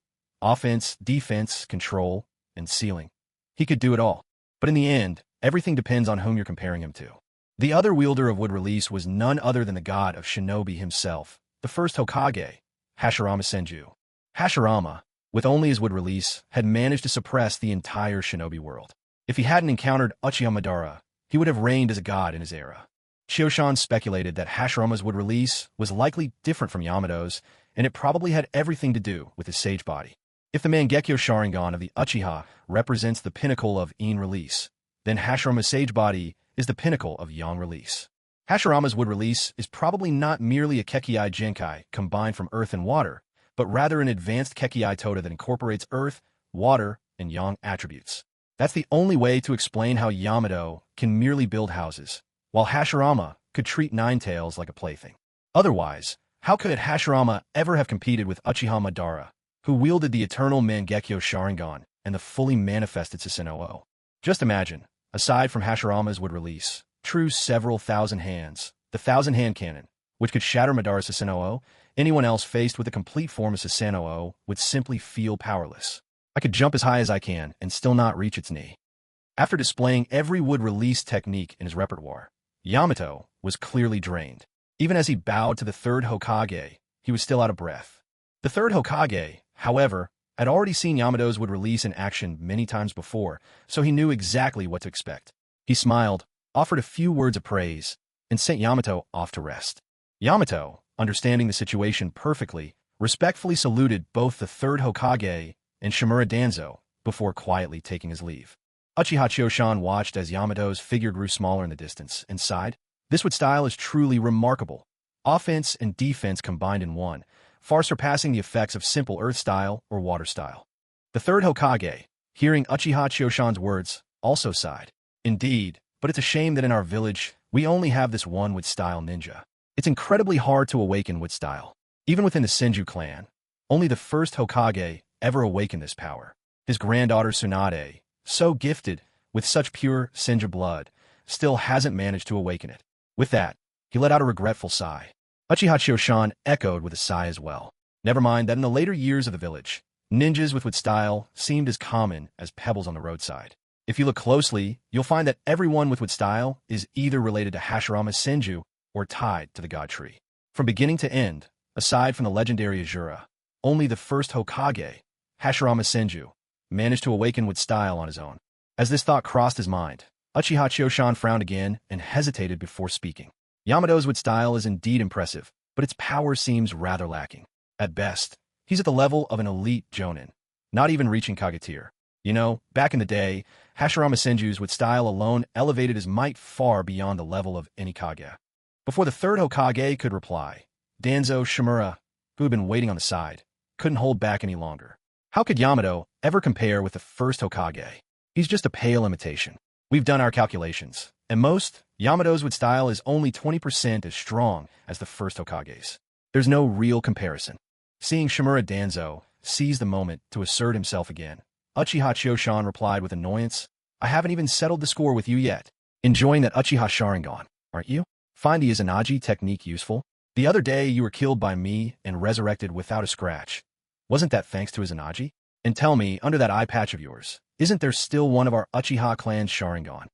Offense, defense, control, and sealing. He could do it all. But in the end, everything depends on whom you're comparing him to. The other wielder of wood-release was none other than the god of Shinobi himself, the first Hokage, Hashirama Senju. Hashirama, with only his wood-release, had managed to suppress the entire Shinobi world. If he hadn't encountered Uchiha Madara, he would have reigned as a god in his era. Choshan speculated that Hashirama's wood-release was likely different from Yamato's, and it probably had everything to do with his sage body. If the Mangekyo Sharingan of the Uchiha represents the pinnacle of Yin release, then Hashirama's sage body is the pinnacle of Yang release. Hashirama's wood-release is probably not merely a Kekki Genkai combined from earth and water, but rather an advanced Kekki Tota that incorporates earth, water, and Yang attributes. That's the only way to explain how Yamato can merely build houses, while Hashirama could treat Nine Tails like a plaything. Otherwise, how could Hashirama ever have competed with Uchiha Madara, who wielded the eternal Mangekyo Sharingan and the fully manifested Susanoo? Just imagine, aside from Hashirama's wood-release, true several thousand hands, the thousand-hand cannon, which could shatter Madara's Susanoo, anyone else faced with a complete form of Susanoo would simply feel powerless. I could jump as high as I can and still not reach its knee. After displaying every wood-release technique in his repertoire, Yamato was clearly drained. Even as he bowed to the third Hokage, he was still out of breath. The third Hokage, however, had already seen Yamato's wood-release in action many times before, so he knew exactly what to expect. He smiled, offered a few words of praise, and sent Yamato off to rest. Yamato, understanding the situation perfectly, respectfully saluted both the third Hokage and Shimura Danzo before quietly taking his leave. Uchiha Choshan watched as Yamato's figure grew smaller in the distance and sighed. This wood style is truly remarkable. Offense and defense combined in one, far surpassing the effects of simple earth style or water style. The third Hokage, hearing Uchiha Choshan's words, also sighed. Indeed, but it's a shame that in our village, we only have this one wood style ninja. It's incredibly hard to awaken wood style. Even within the Senju clan, only the first Hokage ever awakened this power. His granddaughter Tsunade, so gifted with such pure Senju blood, still hasn't managed to awaken it. With that, he let out a regretful sigh. Uchiha Choshan echoed with a sigh as well. Never mind that in the later years of the village, ninjas with wood style seemed as common as pebbles on the roadside. If you look closely, you'll find that everyone with wood style is either related to Hashirama Senju or tied to the god tree. From beginning to end, aside from the legendary Azura, only the first Hokage, Hashirama Senju, managed to awaken wood style on his own. As this thought crossed his mind, Uchiha Choshan frowned again and hesitated before speaking. Yamato's wood style is indeed impressive, but its power seems rather lacking. At best, he's at the level of an elite jonin, not even reaching Kage tier. You know, back in the day, Hashirama Senju's wood style alone elevated his might far beyond the level of any Kage. Before the third Hokage could reply, Danzo Shimura, who had been waiting on the side, couldn't hold back any longer. How could Yamato ever compare with the first Hokage? He's just a pale imitation. We've done our calculations. At most, Yamato's wood style is only 20% as strong as the first Hokage's. There's no real comparison. Seeing Shimura Danzo seized the moment to assert himself again. Uchiha Chiyoshan replied with annoyance, I haven't even settled the score with you yet. Enjoying that Uchiha Sharingan, aren't you? Find the Izanagi technique useful? The other day you were killed by me and resurrected without a scratch. Wasn't that thanks to Izanagi? And tell me, under that eye patch of yours, isn't there still one of our Uchiha clan's Sharingan?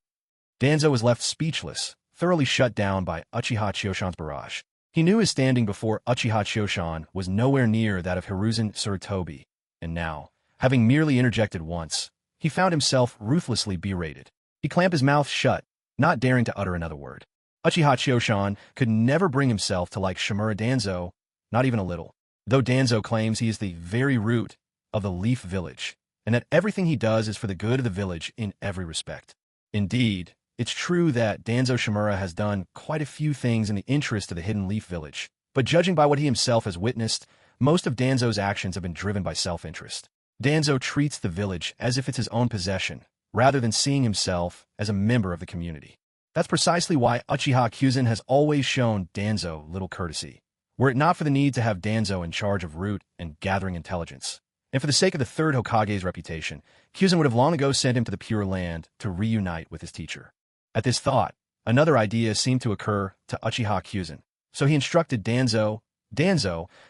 Danzo was left speechless, thoroughly shut down by Uchiha Chiyoshan's barrage. He knew his standing before Uchiha Chiyoshan was nowhere near that of Hiruzen Tsurutobi, and now, having merely interjected once, he found himself ruthlessly berated. He clamped his mouth shut, not daring to utter another word. Uchiha Chiyoshan could never bring himself to like Shimura Danzo, not even a little, though Danzo claims he is the very root of the Leaf Village, and that everything he does is for the good of the village in every respect. Indeed, it's true that Danzo Shimura has done quite a few things in the interest of the Hidden Leaf Village, but judging by what he himself has witnessed, most of Danzo's actions have been driven by self-interest. Danzo treats the village as if it's his own possession, rather than seeing himself as a member of the community. That's precisely why Uchiha Kyuzen has always shown Danzo little courtesy. Were it not for the need to have Danzo in charge of root and gathering intelligence, and for the sake of the third Hokage's reputation, Kyuzen would have long ago sent him to the Pure Land to reunite with his teacher. At this thought, another idea seemed to occur to Uchiha Kyuzen, so he instructed Danzo,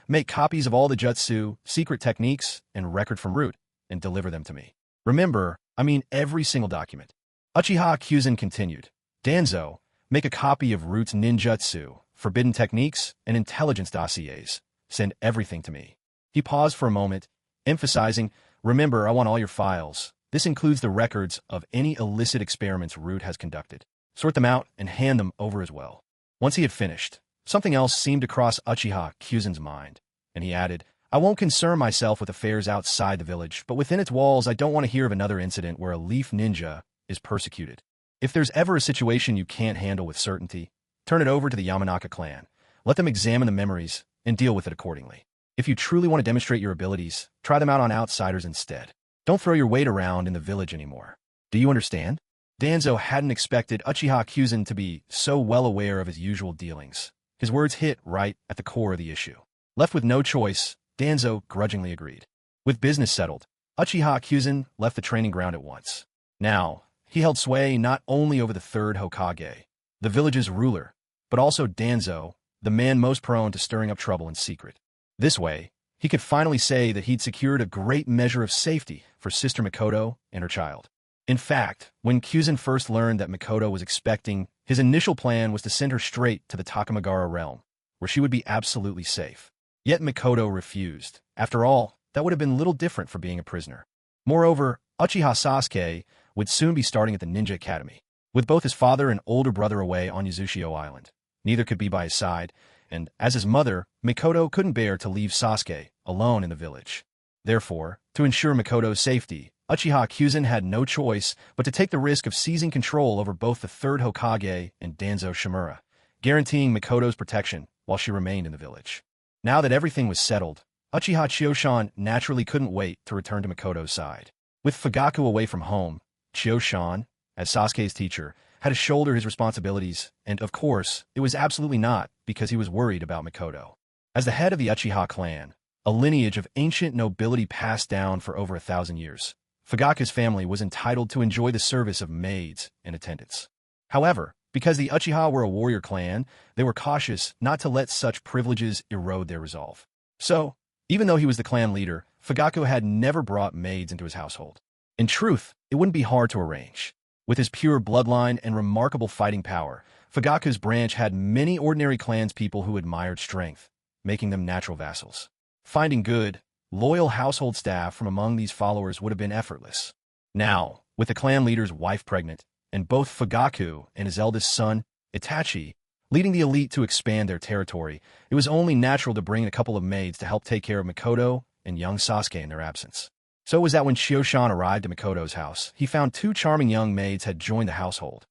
make copies of all the jutsu, secret techniques, and record from root, and deliver them to me. Remember, I mean every single document. Uchiha Kyuzen continued, Danzo, make a copy of Root's ninjutsu, forbidden techniques, and intelligence dossiers. Send everything to me. He paused for a moment, emphasizing, remember, I want all your files. This includes the records of any illicit experiments Root has conducted. Sort them out and hand them over as well. Once he had finished, something else seemed to cross Uchiha Kyuzen's mind, and he added, I won't concern myself with affairs outside the village, but within its walls I don't want to hear of another incident where a leaf ninja is persecuted. If there's ever a situation you can't handle with certainty, turn it over to the Yamanaka clan. Let them examine the memories and deal with it accordingly. If you truly want to demonstrate your abilities, try them out on outsiders instead. Don't throw your weight around in the village anymore. Do you understand? Danzo hadn't expected Uchiha Kyuzen to be so well aware of his usual dealings. His words hit right at the core of the issue. Left with no choice, Danzo grudgingly agreed. With business settled, Uchiha Kyuzen left the training ground at once. Now, he held sway not only over the third Hokage, the village's ruler, but also Danzo, the man most prone to stirring up trouble in secret. This way, he could finally say that he'd secured a great measure of safety for Sister Mikoto and her child. In fact, when Kyuzen first learned that Mikoto was expecting, his initial plan was to send her straight to the Takamagara realm, where she would be absolutely safe. Yet Mikoto refused. After all, that would have been little different for being a prisoner. Moreover, Uchiha Sasuke would soon be starting at the Ninja Academy. With both his father and older brother away on Yuzushio Island, neither could be by his side, and as his mother, Mikoto couldn't bear to leave Sasuke alone in the village. Therefore, to ensure Mikoto's safety, Uchiha Kyuzen had no choice but to take the risk of seizing control over both the third Hokage and Danzo Shimura, guaranteeing Mikoto's protection while she remained in the village. Now that everything was settled, Uchiha Chiyoshan naturally couldn't wait to return to Mikoto's side. With Fugaku away from home, Chiyoshan, as Sasuke's teacher, had to shoulder his responsibilities, and of course, it was absolutely not because he was worried about Mikoto. As the head of the Uchiha clan, a lineage of ancient nobility passed down for over 1,000 years, Fugaku's family was entitled to enjoy the service of maids and attendants. However, because the Uchiha were a warrior clan, they were cautious not to let such privileges erode their resolve. So, even though he was the clan leader, Fugaku had never brought maids into his household. In truth, it wouldn't be hard to arrange. With his pure bloodline and remarkable fighting power, Fugaku's branch had many ordinary clanspeople who admired strength, making them natural vassals. Finding good, loyal household staff from among these followers would have been effortless. Now, with the clan leader's wife pregnant, and both Fugaku and his eldest son, Itachi, leading the elite to expand their territory, it was only natural to bring in a couple of maids to help take care of Mikoto and young Sasuke in their absence. So it was that when Chiyoshan arrived at Mikoto's house, he found two charming young maids had joined the household,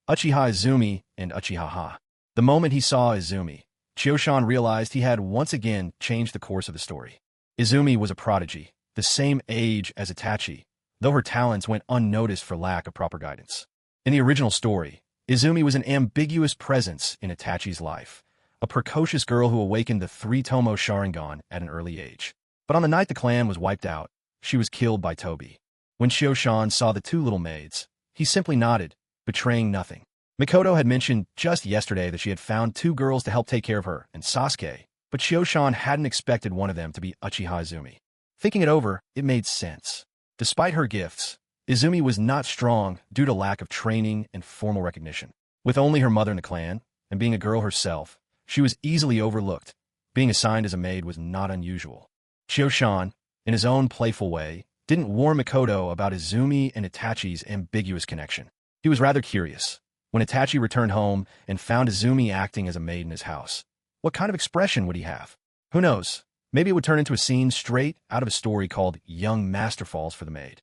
Uchiha Izumi and Uchiha Ha. The moment he saw Izumi, Chiyoshan realized he had once again changed the course of the story. Izumi was a prodigy, the same age as Itachi, though her talents went unnoticed for lack of proper guidance. In the original story, Izumi was an ambiguous presence in Itachi's life, a precocious girl who awakened the three-tomo Sharingan at an early age. But on the night the clan was wiped out, she was killed by Toby. When Shio-shan saw the two little maids, he simply nodded, betraying nothing. Mikoto had mentioned just yesterday that she had found two girls to help take care of her and Sasuke, but Shio-shan hadn't expected one of them to be Uchiha Izumi. Thinking it over, it made sense. Despite her gifts, Izumi was not strong due to lack of training and formal recognition. With only her mother in the clan, and being a girl herself, she was easily overlooked. Being assigned as a maid was not unusual. Shio-shan, in his own playful way, didn't warn Mikoto about Izumi and Itachi's ambiguous connection. He was rather curious. When Itachi returned home and found Izumi acting as a maid in his house, what kind of expression would he have? Who knows? Maybe it would turn into a scene straight out of a story called Young Master Falls for the Maid.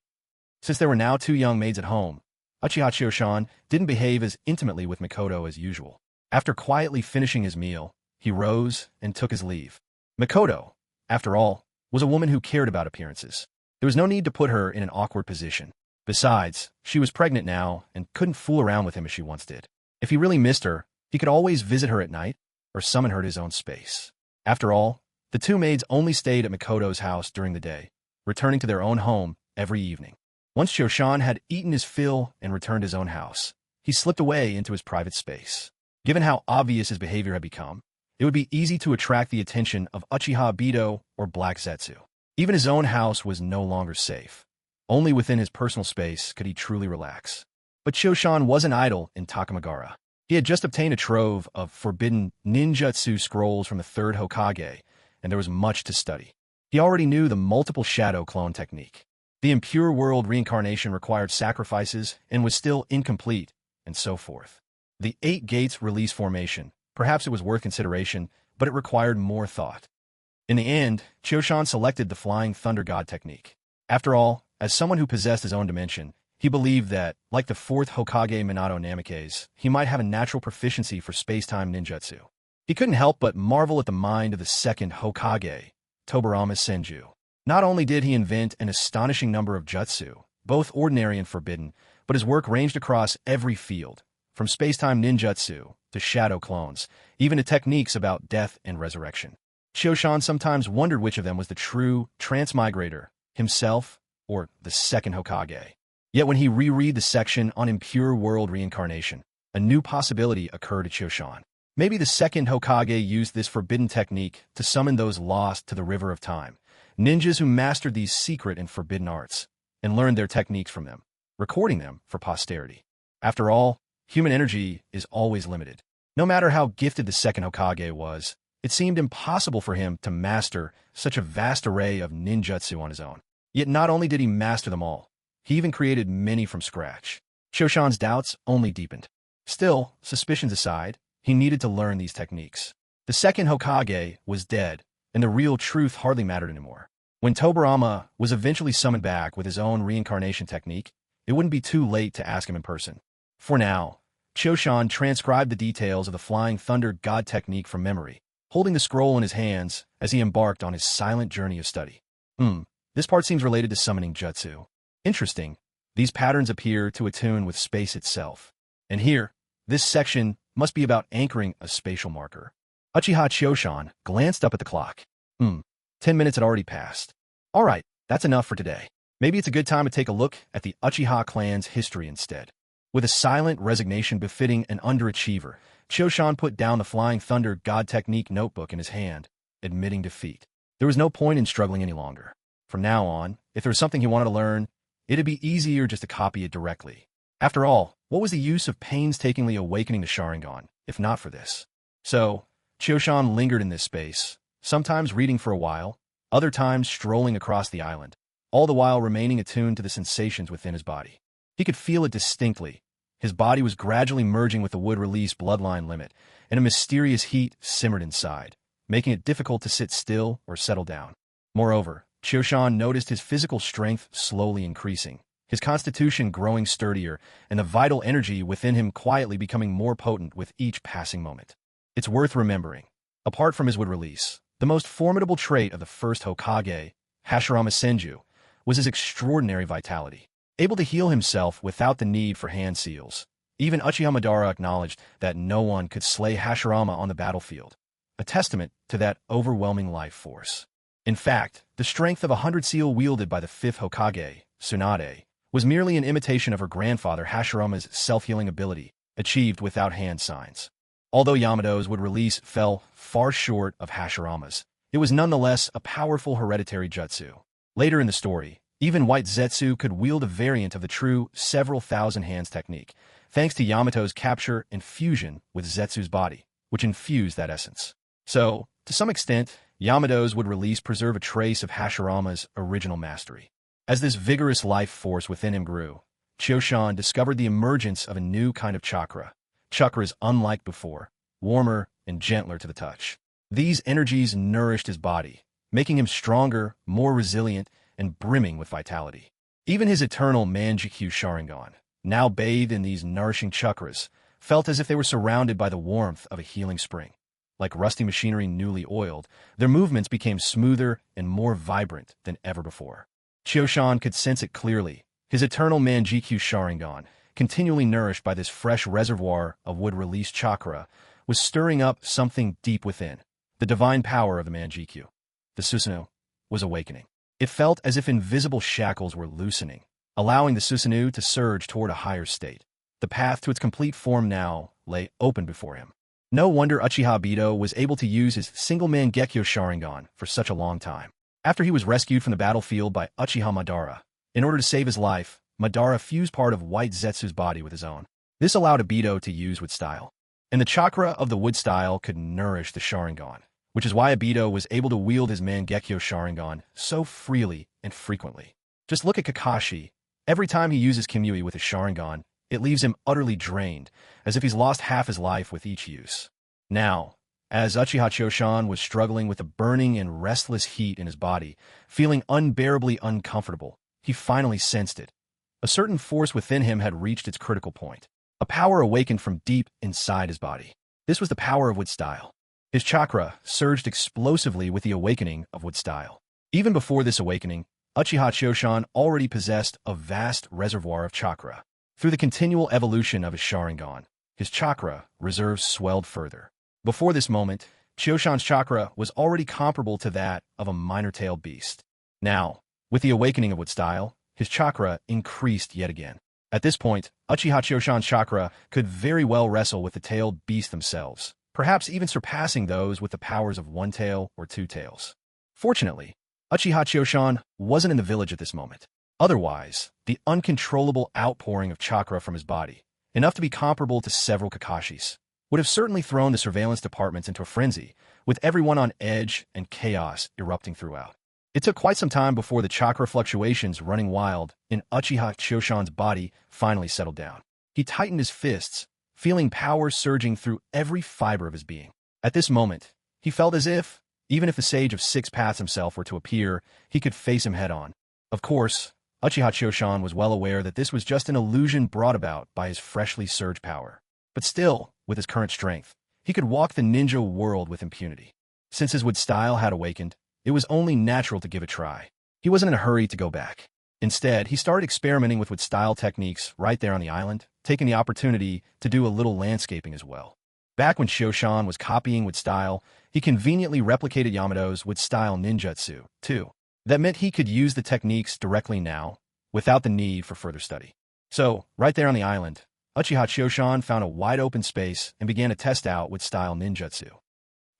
Since there were now two young maids at home, Uchiha Shio-shan didn't behave as intimately with Mikoto as usual. After quietly finishing his meal, he rose and took his leave. Mikoto, after all, was a woman who cared about appearances. There was no need to put her in an awkward position. Besides, she was pregnant now and couldn't fool around with him as she once did. If he really missed her, he could always visit her at night or summon her to his own space. After all, the two maids only stayed at Mikoto's house during the day, returning to their own home every evening. Once Shio-shan had eaten his fill and returned to his own house, he slipped away into his private space. Given how obvious his behavior had become, it would be easy to attract the attention of Uchiha Obito or Black Zetsu. Even his own house was no longer safe. Only within his personal space could he truly relax. But Shio-shan wasn't idle in Takamagara. He had just obtained a trove of forbidden ninjutsu scrolls from the third Hokage, and there was much to study. He already knew the multiple shadow clone technique. The impure world reincarnation required sacrifices and was still incomplete, and so forth. The 8 gates release formation, perhaps it was worth consideration, but it required more thought. In the end, Shio-shan selected the Flying Thunder God technique. After all, as someone who possessed his own dimension, he believed that, like the 4th Hokage Minato Namikaze, he might have a natural proficiency for space-time ninjutsu. He couldn't help but marvel at the mind of the 2nd Hokage, Tobirama Senju. Not only did he invent an astonishing number of jutsu, both ordinary and forbidden, but his work ranged across every field, from space-time ninjutsu to shadow clones, even to techniques about death and resurrection. Shio-shan sometimes wondered which of them was the true transmigrator, himself or the 2nd Hokage. Yet when he reread the section on impure world reincarnation, a new possibility occurred to Shio-shan. Maybe the 2nd Hokage used this forbidden technique to summon those lost to the river of time, ninjas who mastered these secret and forbidden arts, and learned their techniques from them, recording them for posterity. After all, human energy is always limited. No matter how gifted the 2nd Hokage was, it seemed impossible for him to master such a vast array of ninjutsu on his own. Yet not only did he master them all, he even created many from scratch. Shio-shan's doubts only deepened. Still, suspicions aside, he needed to learn these techniques. The 2nd Hokage was dead, and the real truth hardly mattered anymore. When Tobirama was eventually summoned back with his own reincarnation technique, it wouldn't be too late to ask him in person. For now, Shio-shan transcribed the details of the Flying Thunder God technique from memory, holding the scroll in his hands as he embarked on his silent journey of study. This part seems related to summoning jutsu. Interesting, these patterns appear to attune with space itself. And here, this section must be about anchoring a spatial marker. Uchiha Shio-shan glanced up at the clock. 10 minutes had already passed. All right, that's enough for today. Maybe it's a good time to take a look at the Uchiha clan's history instead. With a silent resignation befitting an underachiever, Shio-shan put down the Flying Thunder God technique notebook in his hand, admitting defeat. There was no point in struggling any longer. From now on, if there was something he wanted to learn, it'd be easier just to copy it directly. After all, what was the use of painstakingly awakening the Sharingan, if not for this? So, Shio-shan lingered in this space, sometimes reading for a while, other times strolling across the island, all the while remaining attuned to the sensations within his body. He could feel it distinctly. His body was gradually merging with the wood-release bloodline limit, and a mysterious heat simmered inside, making it difficult to sit still or settle down. Moreover, Shio-shan noticed his physical strength slowly increasing, his constitution growing sturdier, and the vital energy within him quietly becoming more potent with each passing moment. It's worth remembering, apart from his wood release, the most formidable trait of the 1st Hokage, Hashirama Senju, was his extraordinary vitality. Able to heal himself without the need for hand seals, even Uchiha Madara acknowledged that no one could slay Hashirama on the battlefield, a testament to that overwhelming life force. In fact, the strength of 100 seal wielded by the fifth Hokage, Tsunade, was merely an imitation of her grandfather Hashirama's self-healing ability, achieved without hand signs. Although Yamato's would release fell far short of Hashirama's, it was nonetheless a powerful hereditary jutsu. Later in the story, even White Zetsu could wield a variant of the true several thousand hands technique, thanks to Yamato's capture and fusion with Zetsu's body, which infused that essence. So, to some extent, Yamato's would release preserve a trace of Hashirama's original mastery. As this vigorous life force within him grew, Choshan discovered the emergence of a new kind of chakras unlike before, warmer and gentler to the touch. These energies nourished his body, making him stronger, more resilient, and brimming with vitality. Even his eternal Mangekyo Sharingan, now bathed in these nourishing chakras, felt as if they were surrounded by the warmth of a healing spring. Like rusty machinery newly oiled, their movements became smoother and more vibrant than ever before. Choshan could sense it clearly. His eternal Mangekyo Sharingan, continually nourished by this fresh reservoir of wood-release chakra, was stirring up something deep within. The divine power of the Mangekyo, the Susanoo, was awakening. It felt as if invisible shackles were loosening, allowing the Susanoo to surge toward a higher state. The path to its complete form now lay open before him. No wonder Uchiha Obito was able to use his single Mangekyo Sharingan for such a long time. After he was rescued from the battlefield by Uchiha Madara, in order to save his life, Madara fused part of White Zetsu's body with his own. This allowed Obito to use wood style. And the chakra of the wood style could nourish the Sharingan, which is why Obito was able to wield his Mangekyo Sharingan so freely and frequently. Just look at Kakashi. Every time he uses Kimui with his Sharingan, it leaves him utterly drained, as if he's lost half his life with each use. Now, as Uchiha Choshan was struggling with the burning and restless heat in his body, feeling unbearably uncomfortable, he finally sensed it. A certain force within him had reached its critical point. A power awakened from deep inside his body. This was the power of wood style. His chakra surged explosively with the awakening of wood style. Even before this awakening, Uchiha Choshan already possessed a vast reservoir of chakra. Through the continual evolution of his Sharingan, his chakra reserves swelled further. Before this moment, Choshan's chakra was already comparable to that of a minor-tailed beast. Now, with the awakening of wood style, his chakra increased yet again. At this point, Uchiha Choshan's chakra could very well wrestle with the tailed beasts themselves, perhaps even surpassing those with the powers of one tail or two tails. Fortunately, Uchiha Choshan wasn't in the village at this moment. Otherwise, the uncontrollable outpouring of chakra from his body, enough to be comparable to several Kakashis, would have certainly thrown the surveillance departments into a frenzy, with everyone on edge and chaos erupting throughout. It took quite some time before the chakra fluctuations running wild in Uchiha Choshan's body finally settled down. He tightened his fists, feeling power surging through every fiber of his being. At this moment, he felt as if, even if the Sage of Six Paths himself were to appear, he could face him head-on. Of course, Uchiha Choshan was well aware that this was just an illusion brought about by his freshly surged power. But still, with his current strength, he could walk the ninja world with impunity. Since his wood style had awakened, it was only natural to give it a try. He wasn't in a hurry to go back. Instead, he started experimenting with wood style techniques right there on the island, taking the opportunity to do a little landscaping as well. Back when Choshan was copying wood style, he conveniently replicated Yamato's wood style ninjutsu, too. That meant he could use the techniques directly now, without the need for further study. So, right there on the island, Uchiha Choshan found a wide-open space and began to test out wood style ninjutsu.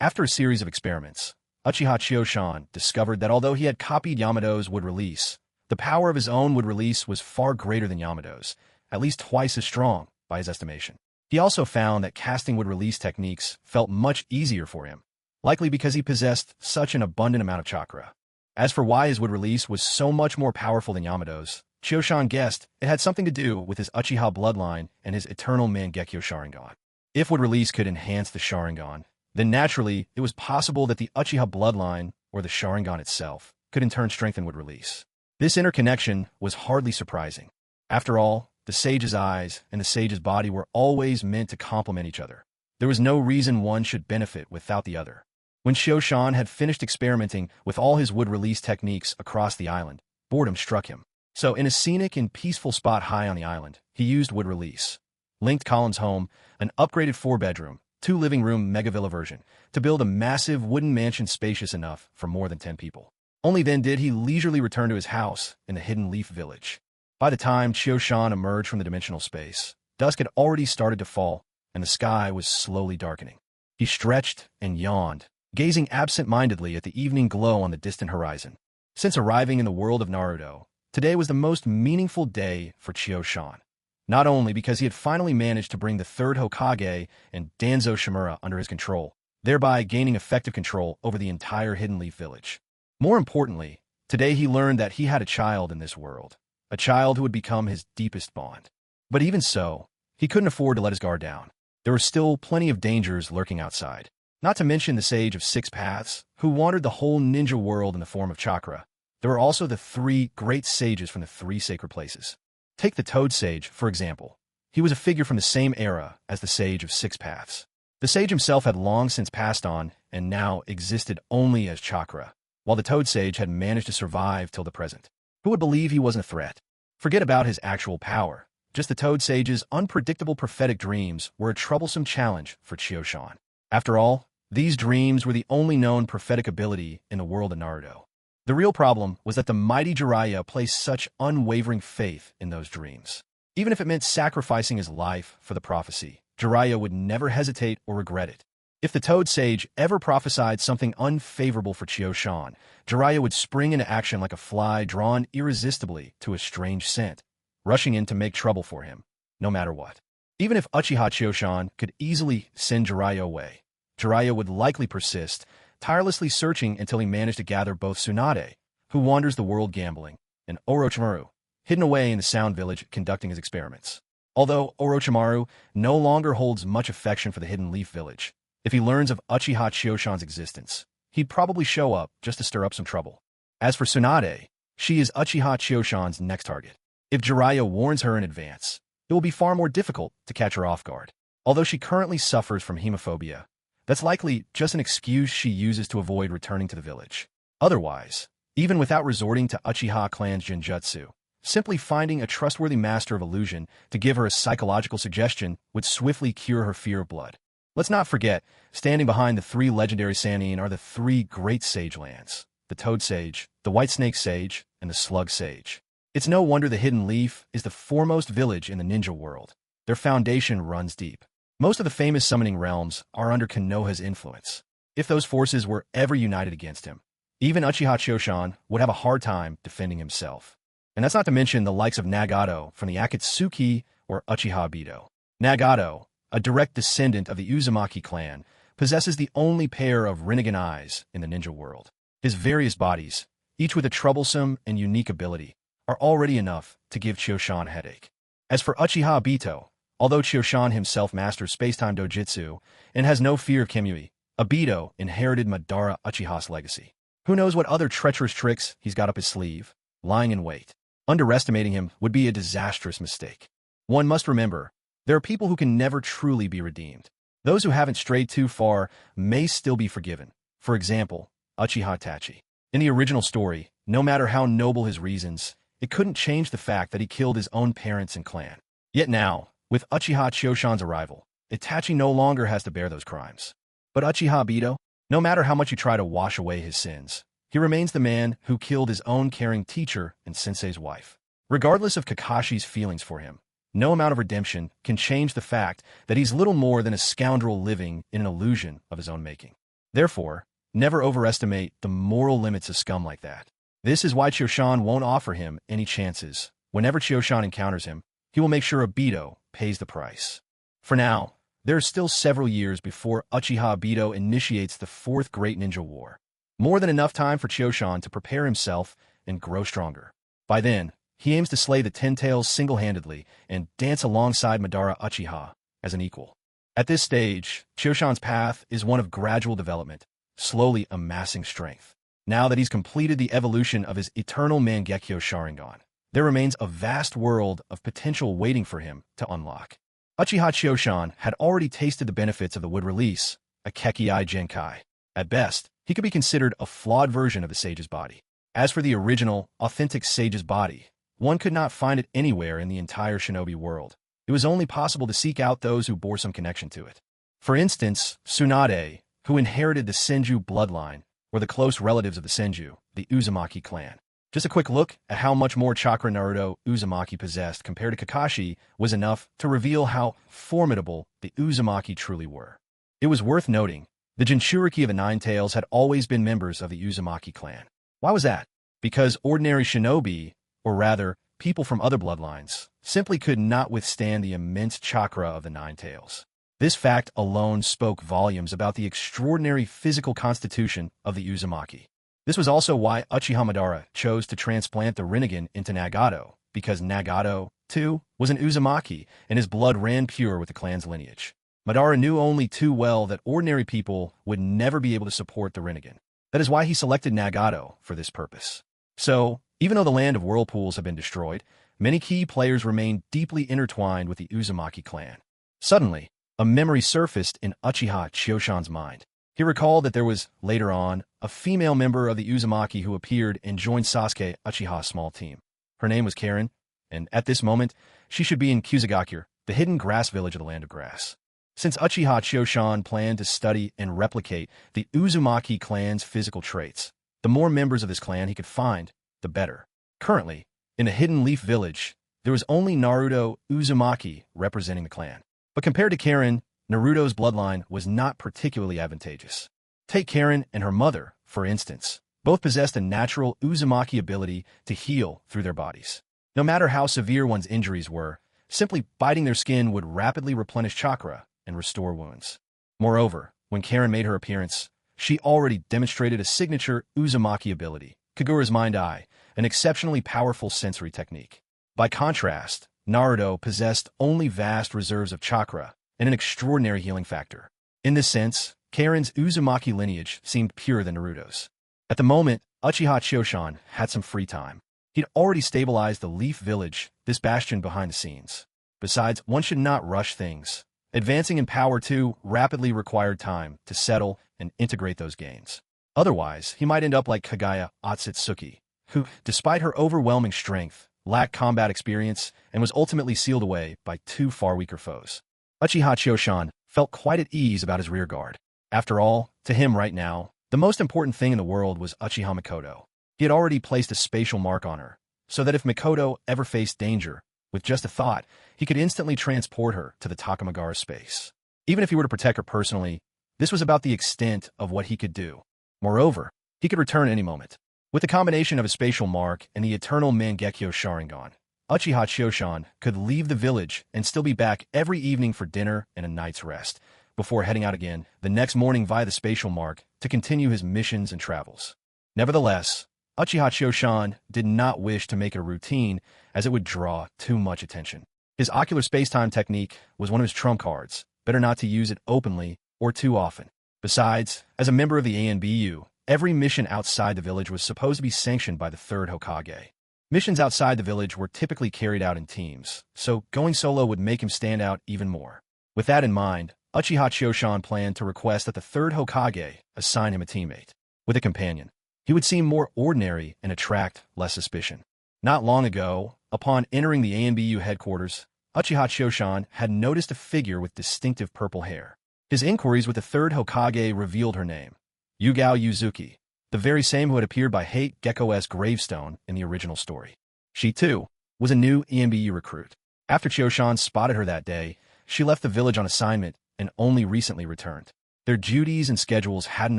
After a series of experiments, Uchiha Choshan discovered that although he had copied Yamato's wood release, the power of his own wood release was far greater than Yamato's, at least twice as strong, by his estimation. He also found that casting wood release techniques felt much easier for him, likely because he possessed such an abundant amount of chakra. As for why his wood release was so much more powerful than Yamato's, Choshan guessed it had something to do with his Uchiha bloodline and his eternal Mangekyo Sharingan. If wood release could enhance the Sharingan, then naturally it was possible that the Uchiha bloodline, or the Sharingan itself, could in turn strengthen wood release. This interconnection was hardly surprising. After all, the sage's eyes and the sage's body were always meant to complement each other. There was no reason one should benefit without the other. When Choshan had finished experimenting with all his wood release techniques across the island, boredom struck him. So in a scenic and peaceful spot high on the island, he used wood release. Linked Colin's home, an upgraded 4-bedroom, two living room mega villa version, to build a massive wooden mansion spacious enough for more than 10 people. Only then did he leisurely return to his house in the Hidden Leaf Village. By the time Chiyo-shan emerged from the dimensional space, dusk had already started to fall, and the sky was slowly darkening. He stretched and yawned, gazing absent-mindedly at the evening glow on the distant horizon. Since arriving in the world of Naruto, today was the most meaningful day for Chiyo-shan. Not only because he had finally managed to bring the third Hokage and Danzo Shimura under his control, thereby gaining effective control over the entire Hidden Leaf Village. More importantly, today he learned that he had a child in this world, a child who would become his deepest bond. But even so, he couldn't afford to let his guard down. There were still plenty of dangers lurking outside. Not to mention the Sage of Six Paths, who wandered the whole ninja world in the form of chakra. There were also the three great sages from the three sacred places. Take the Toad Sage, for example. He was a figure from the same era as the Sage of Six Paths. The sage himself had long since passed on and now existed only as chakra, while the Toad Sage had managed to survive till the present. Who would believe he wasn't a threat? Forget about his actual power. Just the Toad Sage's unpredictable prophetic dreams were a troublesome challenge for Chiyo-shan. After all, these dreams were the only known prophetic ability in the world of Naruto. The real problem was that the mighty Jiraiya placed such unwavering faith in those dreams. Even if it meant sacrificing his life for the prophecy, Jiraiya would never hesitate or regret it. If the Toad Sage ever prophesied something unfavorable for Chiyo-shan, Jiraiya would spring into action like a fly drawn irresistibly to a strange scent, rushing in to make trouble for him, no matter what. Even if Uchiha Chiyo-shan could easily send Jiraiya away, Jiraiya would likely persist, tirelessly searching until he managed to gather both Tsunade, who wanders the world gambling, and Orochimaru, hidden away in the Sound Village conducting his experiments. Although Orochimaru no longer holds much affection for the Hidden Leaf Village, if he learns of Uchiha Chiyo-shan's existence, he'd probably show up just to stir up some trouble. As for Tsunade, she is Uchiha Chiyo-shan's next target. If Jiraiya warns her in advance, it will be far more difficult to catch her off guard. Although she currently suffers from hemophobia, that's likely just an excuse she uses to avoid returning to the village. Otherwise, even without resorting to Uchiha clan's genjutsu, simply finding a trustworthy master of illusion to give her a psychological suggestion would swiftly cure her fear of blood. Let's not forget, standing behind the three legendary Sannin are the three great sage lands: the Toad Sage, the White Snake Sage, and the Slug Sage. It's no wonder the Hidden Leaf is the foremost village in the ninja world. Their foundation runs deep. Most of the famous summoning realms are under Konoha's influence. If those forces were ever united against him, even Uchiha Chiyo-shan would have a hard time defending himself. And that's not to mention the likes of Nagato from the Akatsuki or Uchiha Obito. Nagato, a direct descendant of the Uzumaki clan, possesses the only pair of Rinnegan eyes in the ninja world. His various bodies, each with a troublesome and unique ability, are already enough to give Chiyo-shan a headache. As for Uchiha Obito, although Chiyo-shan himself masters space-time dojutsu and has no fear of Kimui, Obito inherited Madara Uchiha's legacy. Who knows what other treacherous tricks he's got up his sleeve, lying in wait. Underestimating him would be a disastrous mistake. One must remember, there are people who can never truly be redeemed. Those who haven't strayed too far may still be forgiven. For example, Uchiha Itachi. In the original story, no matter how noble his reasons, it couldn't change the fact that he killed his own parents and clan. Yet now, with Uchiha Chiyo-shan's arrival, Itachi no longer has to bear those crimes. But Uchiha Obito, no matter how much you try to wash away his sins, he remains the man who killed his own caring teacher and sensei's wife. Regardless of Kakashi's feelings for him, no amount of redemption can change the fact that he's little more than a scoundrel living in an illusion of his own making. Therefore, never overestimate the moral limits of scum like that. This is why Chiyo-shan won't offer him any chances. Whenever Chiyo-shan encounters him, he will make sure Obito pays the price. For now, there are still several years before Uchiha Obito initiates the Fourth Great Ninja War. More than enough time for Chiyo-shan to prepare himself and grow stronger. By then, he aims to slay the Ten Tails single-handedly and dance alongside Madara Uchiha as an equal. At this stage, Chiyo-shan's path is one of gradual development, slowly amassing strength. Now that he's completed the evolution of his eternal Mangekyo Sharingan, there remains a vast world of potential waiting for him to unlock. Uchiha Chiyo-shan had already tasted the benefits of the wood release, a Kekii Genkai. At best, he could be considered a flawed version of the sage's body. As for the original, authentic sage's body, one could not find it anywhere in the entire shinobi world. It was only possible to seek out those who bore some connection to it. For instance, Tsunade, who inherited the Senju bloodline, were the close relatives of the Senju, the Uzumaki clan. Just a quick look at how much more chakra Naruto Uzumaki possessed compared to Kakashi was enough to reveal how formidable the Uzumaki truly were. It was worth noting, the Jinchuriki of the Nine Tails had always been members of the Uzumaki clan. Why was that? Because ordinary shinobi, or rather, people from other bloodlines, simply could not withstand the immense chakra of the Nine Tails. This fact alone spoke volumes about the extraordinary physical constitution of the Uzumaki. This was also why Uchiha Madara chose to transplant the Rinnegan into Nagato, because Nagato, too, was an Uzumaki, and his blood ran pure with the clan's lineage. Madara knew only too well that ordinary people would never be able to support the Rinnegan. That is why he selected Nagato for this purpose. So, even though the land of whirlpools had been destroyed, many key players remained deeply intertwined with the Uzumaki clan. Suddenly, a memory surfaced in Uchiha Chiyoshan's mind. He recalled that there was, later on, a female member of the Uzumaki who appeared and joined Sasuke Uchiha's small team. Her name was Karen, and at this moment, she should be in Kusagakure, the hidden grass village of the Land of Grass. Since Uchiha Chiyoshan planned to study and replicate the Uzumaki clan's physical traits, the more members of this clan he could find, the better. Currently, in the Hidden Leaf Village, there was only Naruto Uzumaki representing the clan. But compared to Karen, Naruto's bloodline was not particularly advantageous. Take Karen and her mother, for instance. Both possessed a natural Uzumaki ability to heal through their bodies. No matter how severe one's injuries were, simply biting their skin would rapidly replenish chakra and restore wounds. Moreover, when Karen made her appearance, she already demonstrated a signature Uzumaki ability, Kagura's Mind-Eye, an exceptionally powerful sensory technique. By contrast, Naruto possessed only vast reserves of chakra and an extraordinary healing factor. In this sense, Karen's Uzumaki lineage seemed purer than Naruto's. At the moment, Uchiha Chiyoshan had some free time. He'd already stabilized the Leaf Village, this bastion behind the scenes. Besides, one should not rush things. Advancing in power, too, rapidly required time to settle and integrate those gains. Otherwise, he might end up like Kagaya Otsutsuki, who, despite her overwhelming strength, lacked combat experience and was ultimately sealed away by two far weaker foes. Uchiha Chiyoshan felt quite at ease about his rearguard. After all, to him right now, the most important thing in the world was Uchiha Mikoto. He had already placed a spatial mark on her, so that if Mikoto ever faced danger, with just a thought, he could instantly transport her to the Takamagara space. Even if he were to protect her personally, this was about the extent of what he could do. Moreover, he could return any moment. With the combination of a spatial mark and the eternal Mangekyo Sharingan, Uchiha Chiyoshan could leave the village and still be back every evening for dinner and a night's rest, before heading out again the next morning via the spatial mark to continue his missions and travels. Nevertheless, Uchiha Chiyoshan did not wish to make it a routine, as it would draw too much attention. His ocular space-time technique was one of his trump cards, better not to use it openly or too often. Besides, as a member of the ANBU, every mission outside the village was supposed to be sanctioned by the third Hokage. Missions outside the village were typically carried out in teams, so going solo would make him stand out even more. With that in mind, Uchiha Chiyoshan planned to request that the third Hokage assign him a teammate. With a companion, he would seem more ordinary and attract less suspicion. Not long ago, upon entering the ANBU headquarters, Uchiha Chiyoshan had noticed a figure with distinctive purple hair. His inquiries with the third Hokage revealed her name, Yugao Yuzuki, the very same who had appeared by Hate Gecko's gravestone in the original story. She, too, was a new ANBU recruit. After Chiyoshan spotted her that day, she left the village on assignment and only recently returned. Their duties and schedules hadn't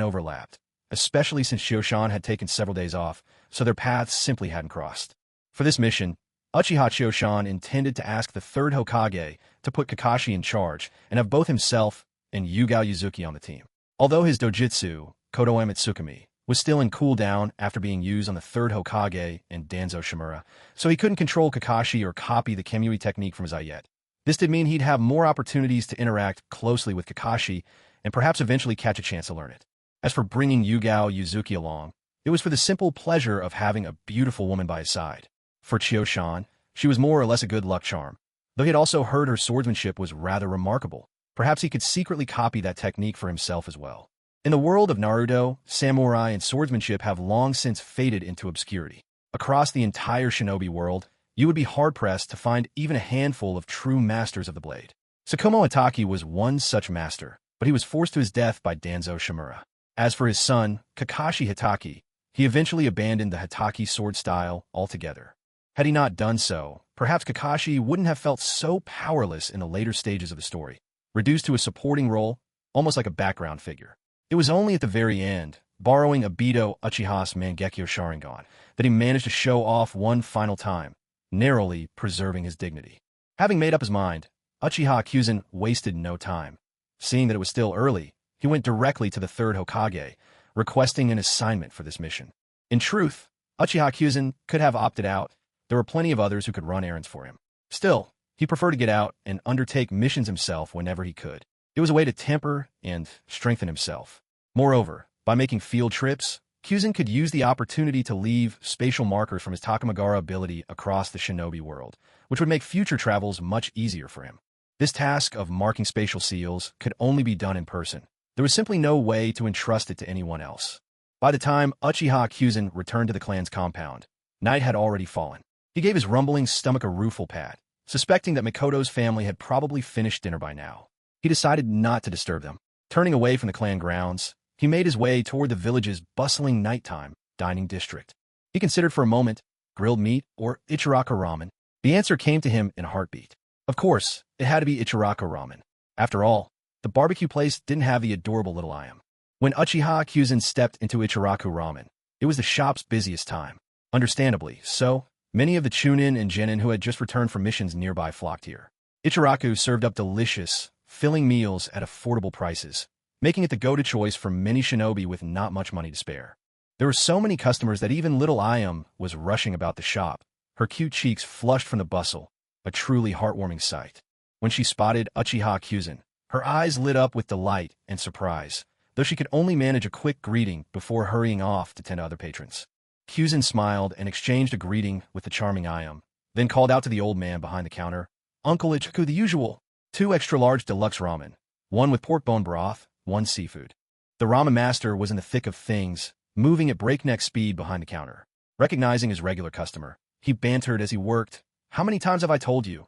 overlapped, especially since Chiyoshan had taken several days off, so their paths simply hadn't crossed. For this mission, Uchiha Chiyoshan intended to ask the third Hokage to put Kakashi in charge and have both himself and Yugao Yuzuki on the team. Although his dojutsu, Kodoe Mitsukumi, was still in cooldown after being used on the third Hokage and Danzo Shimura, so he couldn't control Kakashi or copy the Kemui technique from his eye yet. This did mean he'd have more opportunities to interact closely with Kakashi and perhaps eventually catch a chance to learn it. As for bringing Yugao Yuzuki along, it was for the simple pleasure of having a beautiful woman by his side. For Chiyoshan, she was more or less a good luck charm. Though he had also heard her swordsmanship was rather remarkable, perhaps he could secretly copy that technique for himself as well. In the world of Naruto, samurai and swordsmanship have long since faded into obscurity. Across the entire shinobi world, you would be hard-pressed to find even a handful of true masters of the blade. Tsukumo Itaki was one such master, but he was forced to his death by Danzo Shimura. As for his son, Kakashi Hitaki, he eventually abandoned the Hitaki sword style altogether. Had he not done so, perhaps Kakashi wouldn't have felt so powerless in the later stages of the story, reduced to a supporting role, almost like a background figure. It was only at the very end, borrowing Obito Uchiha's Mangekyo Sharingan, that he managed to show off one final time, narrowly preserving his dignity. Having made up his mind, Uchiha Kyuzen wasted no time. Seeing that it was still early, he went directly to the third Hokage, requesting an assignment for this mission. In truth, Uchiha Kyuzen could have opted out. There were plenty of others who could run errands for him. Still, he preferred to get out and undertake missions himself whenever he could. It was a way to temper and strengthen himself. Moreover, by making field trips, Kyuzen could use the opportunity to leave spatial markers from his Takamagara ability across the shinobi world, which would make future travels much easier for him. This task of marking spatial seals could only be done in person. There was simply no way to entrust it to anyone else. By the time Uchiha Kyuzen returned to the clan's compound, night had already fallen. He gave his rumbling stomach a rueful pat, suspecting that Mikoto's family had probably finished dinner by now. He decided not to disturb them. Turning away from the clan grounds, he made his way toward the village's bustling nighttime dining district. He considered for a moment, grilled meat or Ichiraka ramen. The answer came to him in a heartbeat. Of course, it had to be Ichiraka ramen. After all, the barbecue place didn't have the adorable little Ayam. When Uchiha Kyuzen stepped into Ichiraku ramen, it was the shop's busiest time. Understandably so, many of the Chunin and Genin who had just returned from missions nearby flocked here. Ichiraku served up delicious, filling meals at affordable prices, making it the go-to choice for many shinobi with not much money to spare. There were so many customers that even little Ayam was rushing about the shop, her cute cheeks flushed from the bustle, a truly heartwarming sight. When she spotted Uchiha Kyuzen, her eyes lit up with delight and surprise, though she could only manage a quick greeting before hurrying off to tend to other patrons. Kyuzen smiled and exchanged a greeting with the charming Ayam, then called out to the old man behind the counter, "Uncle Ichiku, the usual. 2 extra-large deluxe ramen, 1 with pork bone broth, 1 seafood." The ramen master was in the thick of things, moving at breakneck speed behind the counter. Recognizing his regular customer, he bantered as he worked, "How many times have I told you?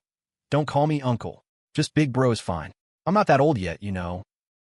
Don't call me uncle. Just big bro is fine. I'm not that old yet, you know."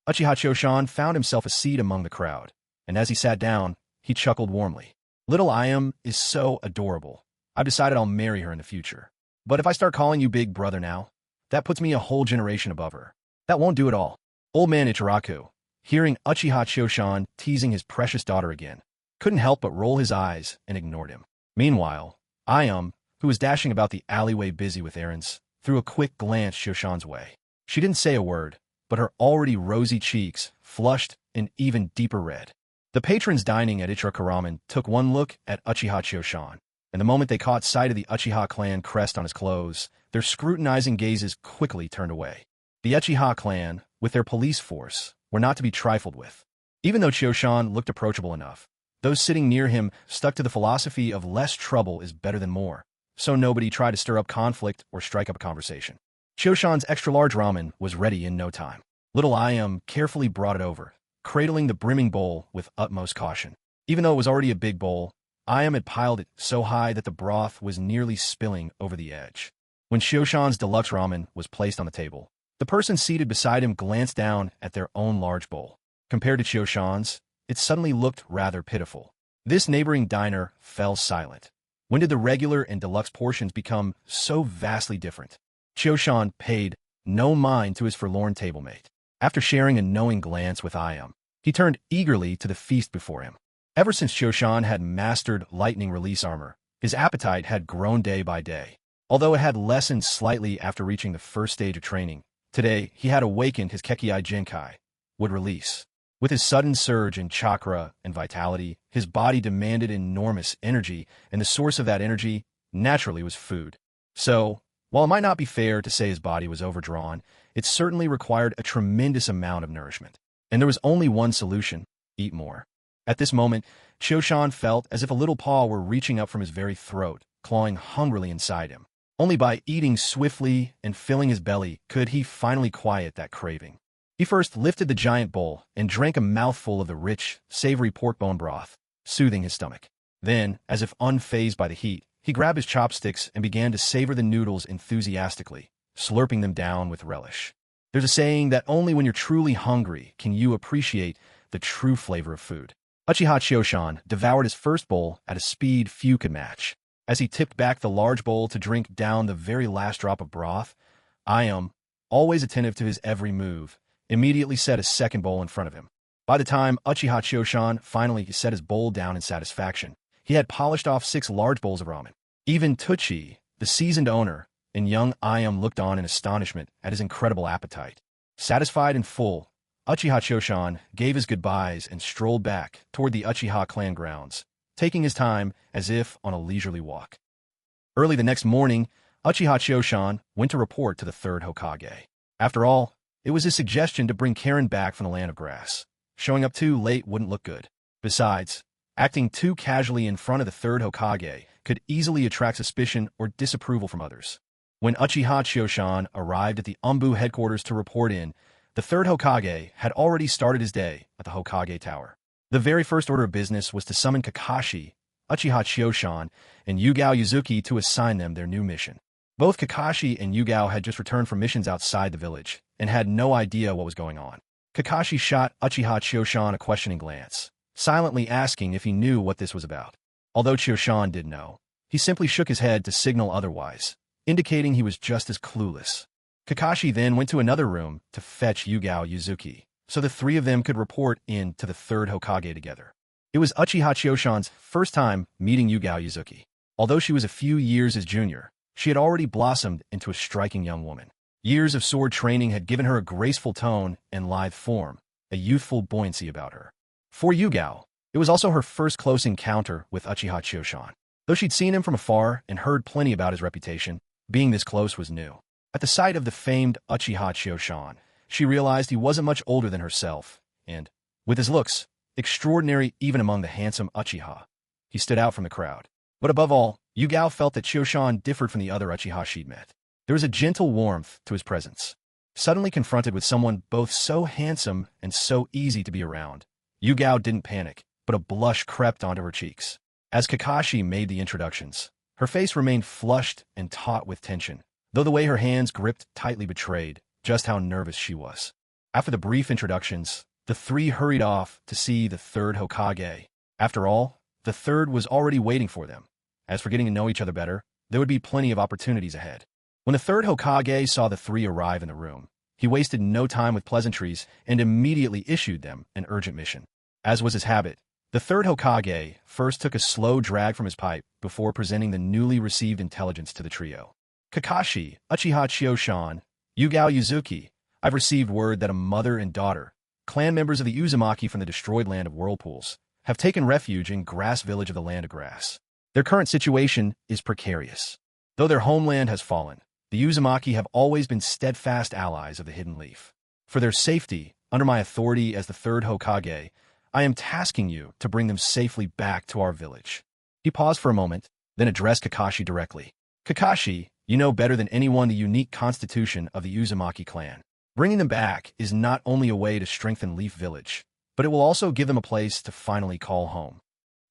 Uchiha Choshan found himself a seat among the crowd, and as he sat down, he chuckled warmly. "Little Ayam is so adorable. I've decided I'll marry her in the future. But if I start calling you big brother now, that puts me a whole generation above her. That won't do at all." Old man Ichiraku, hearing Uchiha Choshan teasing his precious daughter again, couldn't help but roll his eyes and ignored him. Meanwhile, Ayam, who was dashing about the alleyway busy with errands, threw a quick glance Shoshan's way. She didn't say a word, but her already rosy cheeks flushed an even deeper red. The patrons dining at Ichiraku Ramen took one look at Uchiha Choshan, and the moment they caught sight of the Uchiha clan crest on his clothes, their scrutinizing gazes quickly turned away. The Uchiha clan, with their police force, were not to be trifled with. Even though Choshan looked approachable enough, those sitting near him stuck to the philosophy of less trouble is better than more, so nobody tried to stir up conflict or strike up a conversation. Choshan's extra-large ramen was ready in no time. Little Ayam carefully brought it over, cradling the brimming bowl with utmost caution. Even though it was already a big bowl, Ayam had piled it so high that the broth was nearly spilling over the edge. When Choshan's deluxe ramen was placed on the table, the person seated beside him glanced down at their own large bowl. Compared to Choshan's, it suddenly looked rather pitiful. This neighboring diner fell silent. When did the regular and deluxe portions become so vastly different? Choshan paid no mind to his forlorn tablemate. After sharing a knowing glance with Ayam, he turned eagerly to the feast before him. Ever since Choshan had mastered lightning release armor, his appetite had grown day by day. Although it had lessened slightly after reaching the first stage of training, today he had awakened his Kekkei Genkai, would release. With his sudden surge in chakra and vitality, his body demanded enormous energy, and the source of that energy, naturally, was food. So, while it might not be fair to say his body was overdrawn, it certainly required a tremendous amount of nourishment. And there was only one solution: eat more. At this moment, Choshan felt as if a little paw were reaching up from his very throat, clawing hungrily inside him. Only by eating swiftly and filling his belly could he finally quiet that craving. He first lifted the giant bowl and drank a mouthful of the rich, savory pork bone broth, soothing his stomach. Then, as if unfazed by the heat, he grabbed his chopsticks and began to savor the noodles enthusiastically, slurping them down with relish. There's a saying that only when you're truly hungry can you appreciate the true flavor of food. Uchiha Chiyoshan devoured his first bowl at a speed few could match. As he tipped back the large bowl to drink down the very last drop of broth, Ayam, always attentive to his every move, immediately set a second bowl in front of him. By the time Uchiha Chiyoshan finally set his bowl down in satisfaction, he had polished off 6 large bowls of ramen. Even Tuchi, the seasoned owner, and young Ayam looked on in astonishment at his incredible appetite. Satisfied and full, Uchiha Chiyoshan gave his goodbyes and strolled back toward the Uchiha clan grounds, taking his time as if on a leisurely walk. Early the next morning, Uchiha Chiyoshan went to report to the third Hokage. After all, it was his suggestion to bring Karen back from the land of grass. Showing up too late wouldn't look good. Besides, acting too casually in front of the third Hokage could easily attract suspicion or disapproval from others. When Uchiha Chiyoshan arrived at the Umbu headquarters to report in, the third Hokage had already started his day at the Hokage Tower. The very first order of business was to summon Kakashi, Uchiha Chiyoshan, and Yugao Yuzuki to assign them their new mission. Both Kakashi and Yugao had just returned from missions outside the village and had no idea what was going on. Kakashi shot Uchiha Chiyoshan a questioning glance, silently asking if he knew what this was about. Although Chiyoshan did know, he simply shook his head to signal otherwise, indicating he was just as clueless. Kakashi then went to another room to fetch Yugao Yuzuki, so the three of them could report in to the third Hokage together. It was Uchiha Chiyoshan's first time meeting Yugao Yuzuki. Although she was a few years his junior, she had already blossomed into a striking young woman. Years of sword training had given her a graceful tone and lithe form, a youthful buoyancy about her. For Yugao, it was also her first close encounter with Uchiha Chiyoshan. Though she'd seen him from afar and heard plenty about his reputation, being this close was new. At the sight of the famed Uchiha Chiyoshan, she realized he wasn't much older than herself, and, with his looks, extraordinary even among the handsome Uchiha, he stood out from the crowd. But above all, Yugao felt that Chiyoshan differed from the other Uchiha she'd met. There was a gentle warmth to his presence. Suddenly confronted with someone both so handsome and so easy to be around, Yugao didn't panic, but a blush crept onto her cheeks. As Kakashi made the introductions, her face remained flushed and taut with tension, though the way her hands gripped tightly betrayed just how nervous she was. After the brief introductions, the three hurried off to see the third Hokage. After all, the third was already waiting for them. As for getting to know each other better, there would be plenty of opportunities ahead. When the third Hokage saw the three arrive in the room, he wasted no time with pleasantries and immediately issued them an urgent mission. As was his habit, the third Hokage first took a slow drag from his pipe before presenting the newly received intelligence to the trio. Kakashi, Uchiha Chiyoshan, Yugao Yuzuki, I've received word that a mother and daughter, clan members of the Uzumaki from the destroyed land of whirlpools, have taken refuge in Grass Village of the Land of Grass. Their current situation is precarious. Though their homeland has fallen, the Uzumaki have always been steadfast allies of the Hidden Leaf. For their safety, under my authority as the third Hokage, I am tasking you to bring them safely back to our village. He paused for a moment, then addressed Kakashi directly. Kakashi, you know better than anyone the unique constitution of the Uzumaki clan. Bringing them back is not only a way to strengthen Leaf Village, but it will also give them a place to finally call home.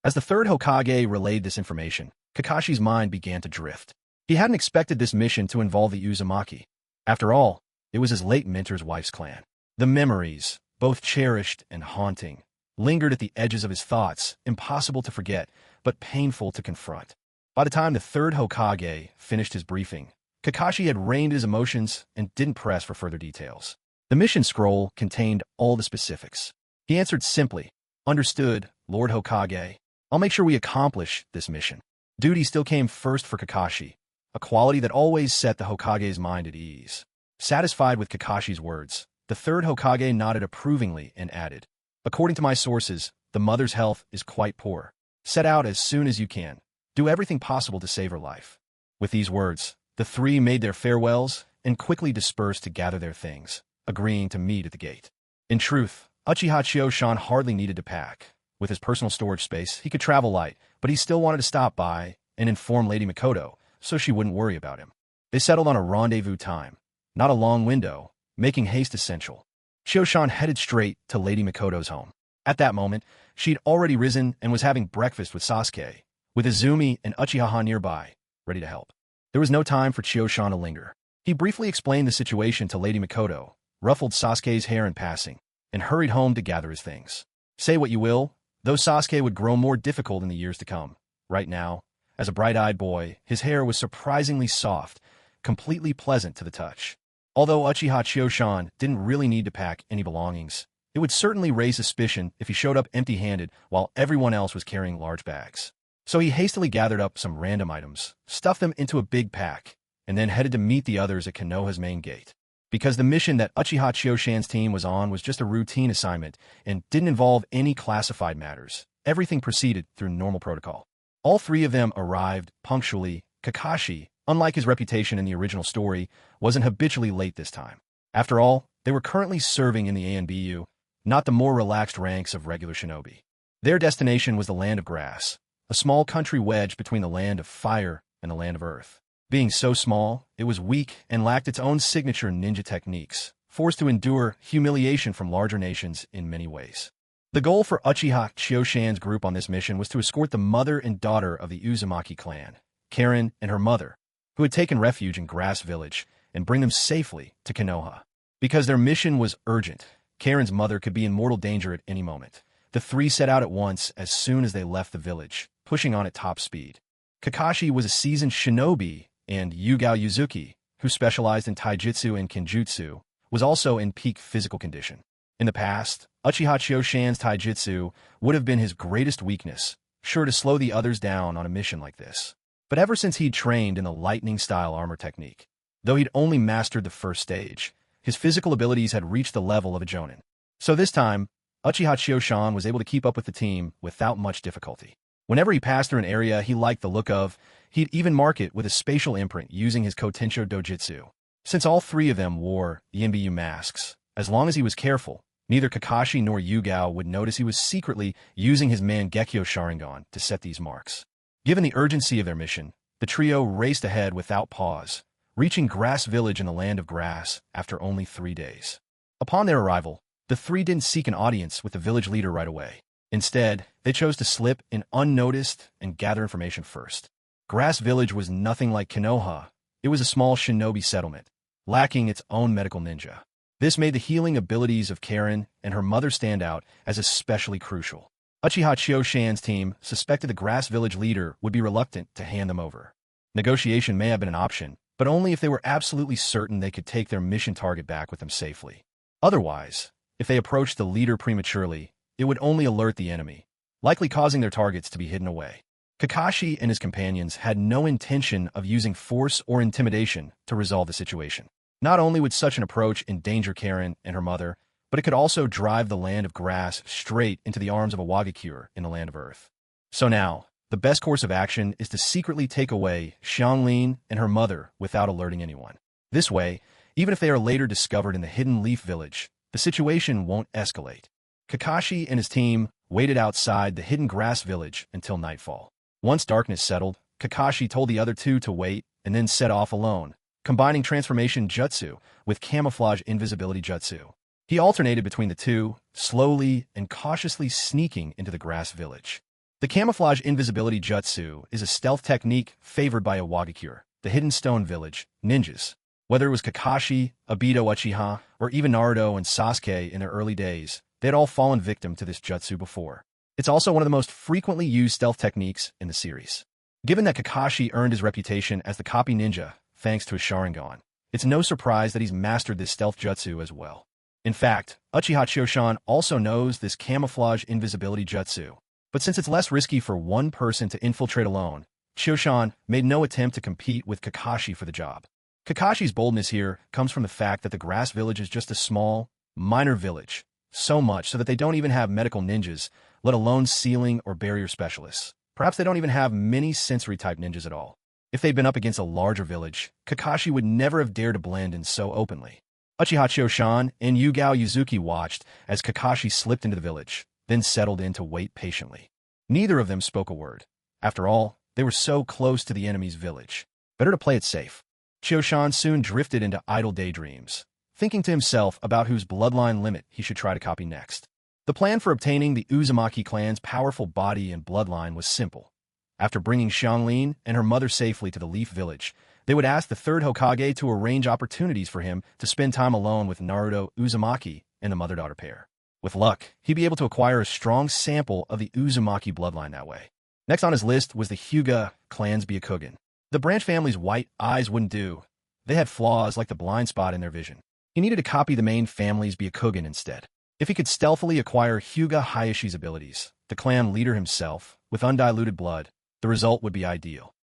As the third Hokage relayed this information, Kakashi's mind began to drift. He hadn't expected this mission to involve the Uzumaki. After all, it was his late mentor's wife's clan. The memories, both cherished and haunting, lingered at the edges of his thoughts, impossible to forget, but painful to confront. By the time the third Hokage finished his briefing, Kakashi had reined his emotions and didn't press for further details. The mission scroll contained all the specifics. He answered simply, "Understood, Lord Hokage. I'll make sure we accomplish this mission." Duty still came first for Kakashi, a quality that always set the Hokage's mind at ease. Satisfied with Kakashi's words, the third Hokage nodded approvingly and added, "According to my sources, the mother's health is quite poor. Set out as soon as you can. Do everything possible to save her life." With these words, the three made their farewells and quickly dispersed to gather their things, agreeing to meet at the gate. In truth, Uchiha Chiyoshan hardly needed to pack. With his personal storage space, he could travel light, but he still wanted to stop by and inform Lady Mikoto so she wouldn't worry about him. They settled on a rendezvous time, not a long window, making haste essential. Chiyoshan headed straight to Lady Mikoto's home. At that moment, she'd already risen and was having breakfast with Sasuke, with Izumi and Uchiha nearby, ready to help. There was no time for Chiyoshan to linger. He briefly explained the situation to Lady Mikoto, ruffled Sasuke's hair in passing, and hurried home to gather his things. Say what you will, though Sasuke would grow more difficult in the years to come. Right now, as a bright-eyed boy, his hair was surprisingly soft, completely pleasant to the touch. Although Uchiha Chiyoshan didn't really need to pack any belongings, it would certainly raise suspicion if he showed up empty-handed while everyone else was carrying large bags. So he hastily gathered up some random items, stuffed them into a big pack, and then headed to meet the others at Konoha's main gate. Because the mission that Uchiha Chiyoshan's team was on was just a routine assignment and didn't involve any classified matters, everything proceeded through normal protocol. All three of them arrived punctually. Kakashi, unlike his reputation in the original story, wasn't habitually late this time. After all, they were currently serving in the ANBU, not the more relaxed ranks of regular shinobi. Their destination was the Land of Grass, a small country wedged between the Land of Fire and the Land of Earth. Being so small, it was weak and lacked its own signature ninja techniques, forced to endure humiliation from larger nations in many ways. The goal for Uchiha Chiyoshan's group on this mission was to escort the mother and daughter of the Uzumaki clan, Karen and her mother, who had taken refuge in Grass Village, and bring them safely to Konoha. Because their mission was urgent, Karen's mother could be in mortal danger at any moment. The three set out at once as soon as they left the village, pushing on at top speed. Kakashi was a seasoned shinobi, and Yugao Yuzuki, who specialized in taijutsu and kenjutsu, was also in peak physical condition. In the past, Uchiha Chiyoshan's taijutsu would have been his greatest weakness, sure to slow the others down on a mission like this. But ever since he'd trained in the lightning-style armor technique, though he'd only mastered the first stage, his physical abilities had reached the level of a jonin. So this time, Uchiha Chiyoshan was able to keep up with the team without much difficulty. Whenever he passed through an area he liked the look of, he'd even mark it with a spatial imprint using his Kotensho Dojutsu. Since all three of them wore the NBU masks, as long as he was careful, neither Kakashi nor Yugao would notice he was secretly using his Mangekyo Sharingan to set these marks. Given the urgency of their mission, the trio raced ahead without pause, reaching Grass Village in the Land of Grass after only 3 days. Upon their arrival, the three didn't seek an audience with the village leader right away. Instead, they chose to slip in unnoticed and gather information first. Grass Village was nothing like Konoha. It was a small shinobi settlement, lacking its own medical ninja. This made the healing abilities of Karen and her mother stand out as especially crucial. Uchiha Chiyoshan's team suspected the Grass Village leader would be reluctant to hand them over. Negotiation may have been an option, but only if they were absolutely certain they could take their mission target back with them safely. Otherwise, if they approached the leader prematurely, it would only alert the enemy, likely causing their targets to be hidden away. Kakashi and his companions had no intention of using force or intimidation to resolve the situation. Not only would such an approach endanger Karen and her mother, but it could also drive the Land of Grass straight into the arms of a Wagakure in the Land of Earth. So now, the best course of action is to secretly take away Xianglin and her mother without alerting anyone. This way, even if they are later discovered in the Hidden Leaf Village, the situation won't escalate. Kakashi and his team waited outside the Hidden Grass Village until nightfall. Once darkness settled, Kakashi told the other two to wait and then set off alone, combining transformation jutsu with camouflage invisibility jutsu. He alternated between the two, slowly and cautiously sneaking into the Grass Village. The camouflage invisibility jutsu is a stealth technique favored by a Wagakure, the Hidden Stone Village, ninjas. Whether it was Kakashi, Obito Uchiha, or even Naruto and Sasuke in their early days, they had all fallen victim to this jutsu before. It's also one of the most frequently used stealth techniques in the series. Given that Kakashi earned his reputation as the copy ninja thanks to his Sharingan, it's no surprise that he's mastered this stealth jutsu as well. In fact, Uchiha Chiyoshan also knows this camouflage invisibility jutsu. But since it's less risky for one person to infiltrate alone, Chiyoshan made no attempt to compete with Kakashi for the job. Kakashi's boldness here comes from the fact that the Grass Village is just a small, minor village, so much so that they don't even have medical ninjas, let alone ceiling or barrier specialists. Perhaps they don't even have many sensory-type ninjas at all. If they'd been up against a larger village, Kakashi would never have dared to blend in so openly. Uchiha Chiyoshan and Yugao Yuzuki watched as Kakashi slipped into the village, then settled in to wait patiently. Neither of them spoke a word. After all, they were so close to the enemy's village. Better to play it safe. Chiyoshan soon drifted into idle daydreams, thinking to himself about whose bloodline limit he should try to copy next. The plan for obtaining the Uzumaki clan's powerful body and bloodline was simple. After bringing Xianglin and her mother safely to the Leaf Village, They would ask the third Hokage to arrange opportunities for him to spend time alone with Naruto, Uzumaki, and the mother-daughter pair. With luck, he'd be able to acquire a strong sample of the Uzumaki bloodline that way. Next on his list was the Hyuga clan's Byakugan. The branch family's white eyes wouldn't do. They had flaws like the blind spot in their vision. He needed to copy the main family's Byakugan instead. If he could stealthily acquire Hyuga Hayashi's abilities, the clan leader himself, with undiluted blood, the result would be ideal.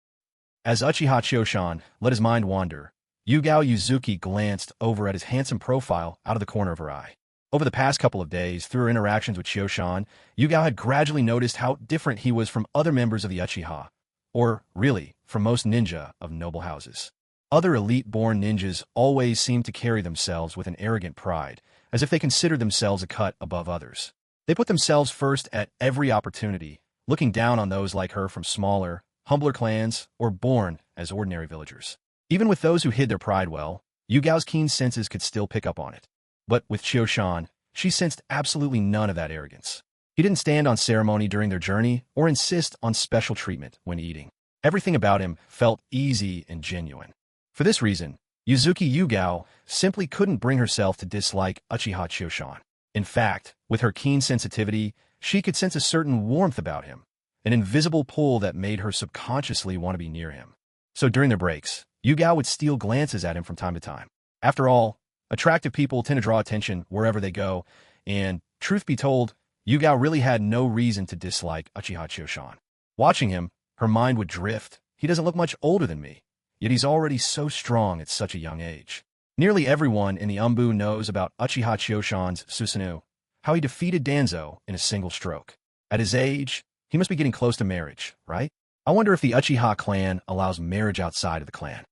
As Uchiha Choshan let his mind wander, Yugao Yuzuki glanced over at his handsome profile out of the corner of her eye. Over the past couple of days, through her interactions with Choshan, Yugao had gradually noticed how different he was from other members of the Uchiha, or, really, from most ninja of noble houses. Other elite-born ninjas always seemed to carry themselves with an arrogant pride, as if they considered themselves a cut above others. They put themselves first at every opportunity, looking down on those like her from smaller, humbler clans, or born as ordinary villagers. Even with those who hid their pride well, Yugao's keen senses could still pick up on it. But with Choshan, she sensed absolutely none of that arrogance. He didn't stand on ceremony during their journey or insist on special treatment when eating. Everything about him felt easy and genuine. For this reason, Yuzuki Yugao simply couldn't bring herself to dislike Uchiha Choshan. In fact, with her keen sensitivity, she could sense a certain warmth about him, an invisible pull that made her subconsciously want to be near him. So during their breaks, Yugao would steal glances at him from time to time. After all, attractive people tend to draw attention wherever they go, and, truth be told, Yugao really had no reason to dislike Uchiha Choshan. Watching him, her mind would drift. He doesn't look much older than me, yet he's already so strong at such a young age. Nearly everyone in the Umbu knows about Uchiha Choshan's Susanoo, how he defeated Danzo in a single stroke. At his age, he must be getting close to marriage, right? I wonder if the Uchiha clan allows marriage outside of the clan.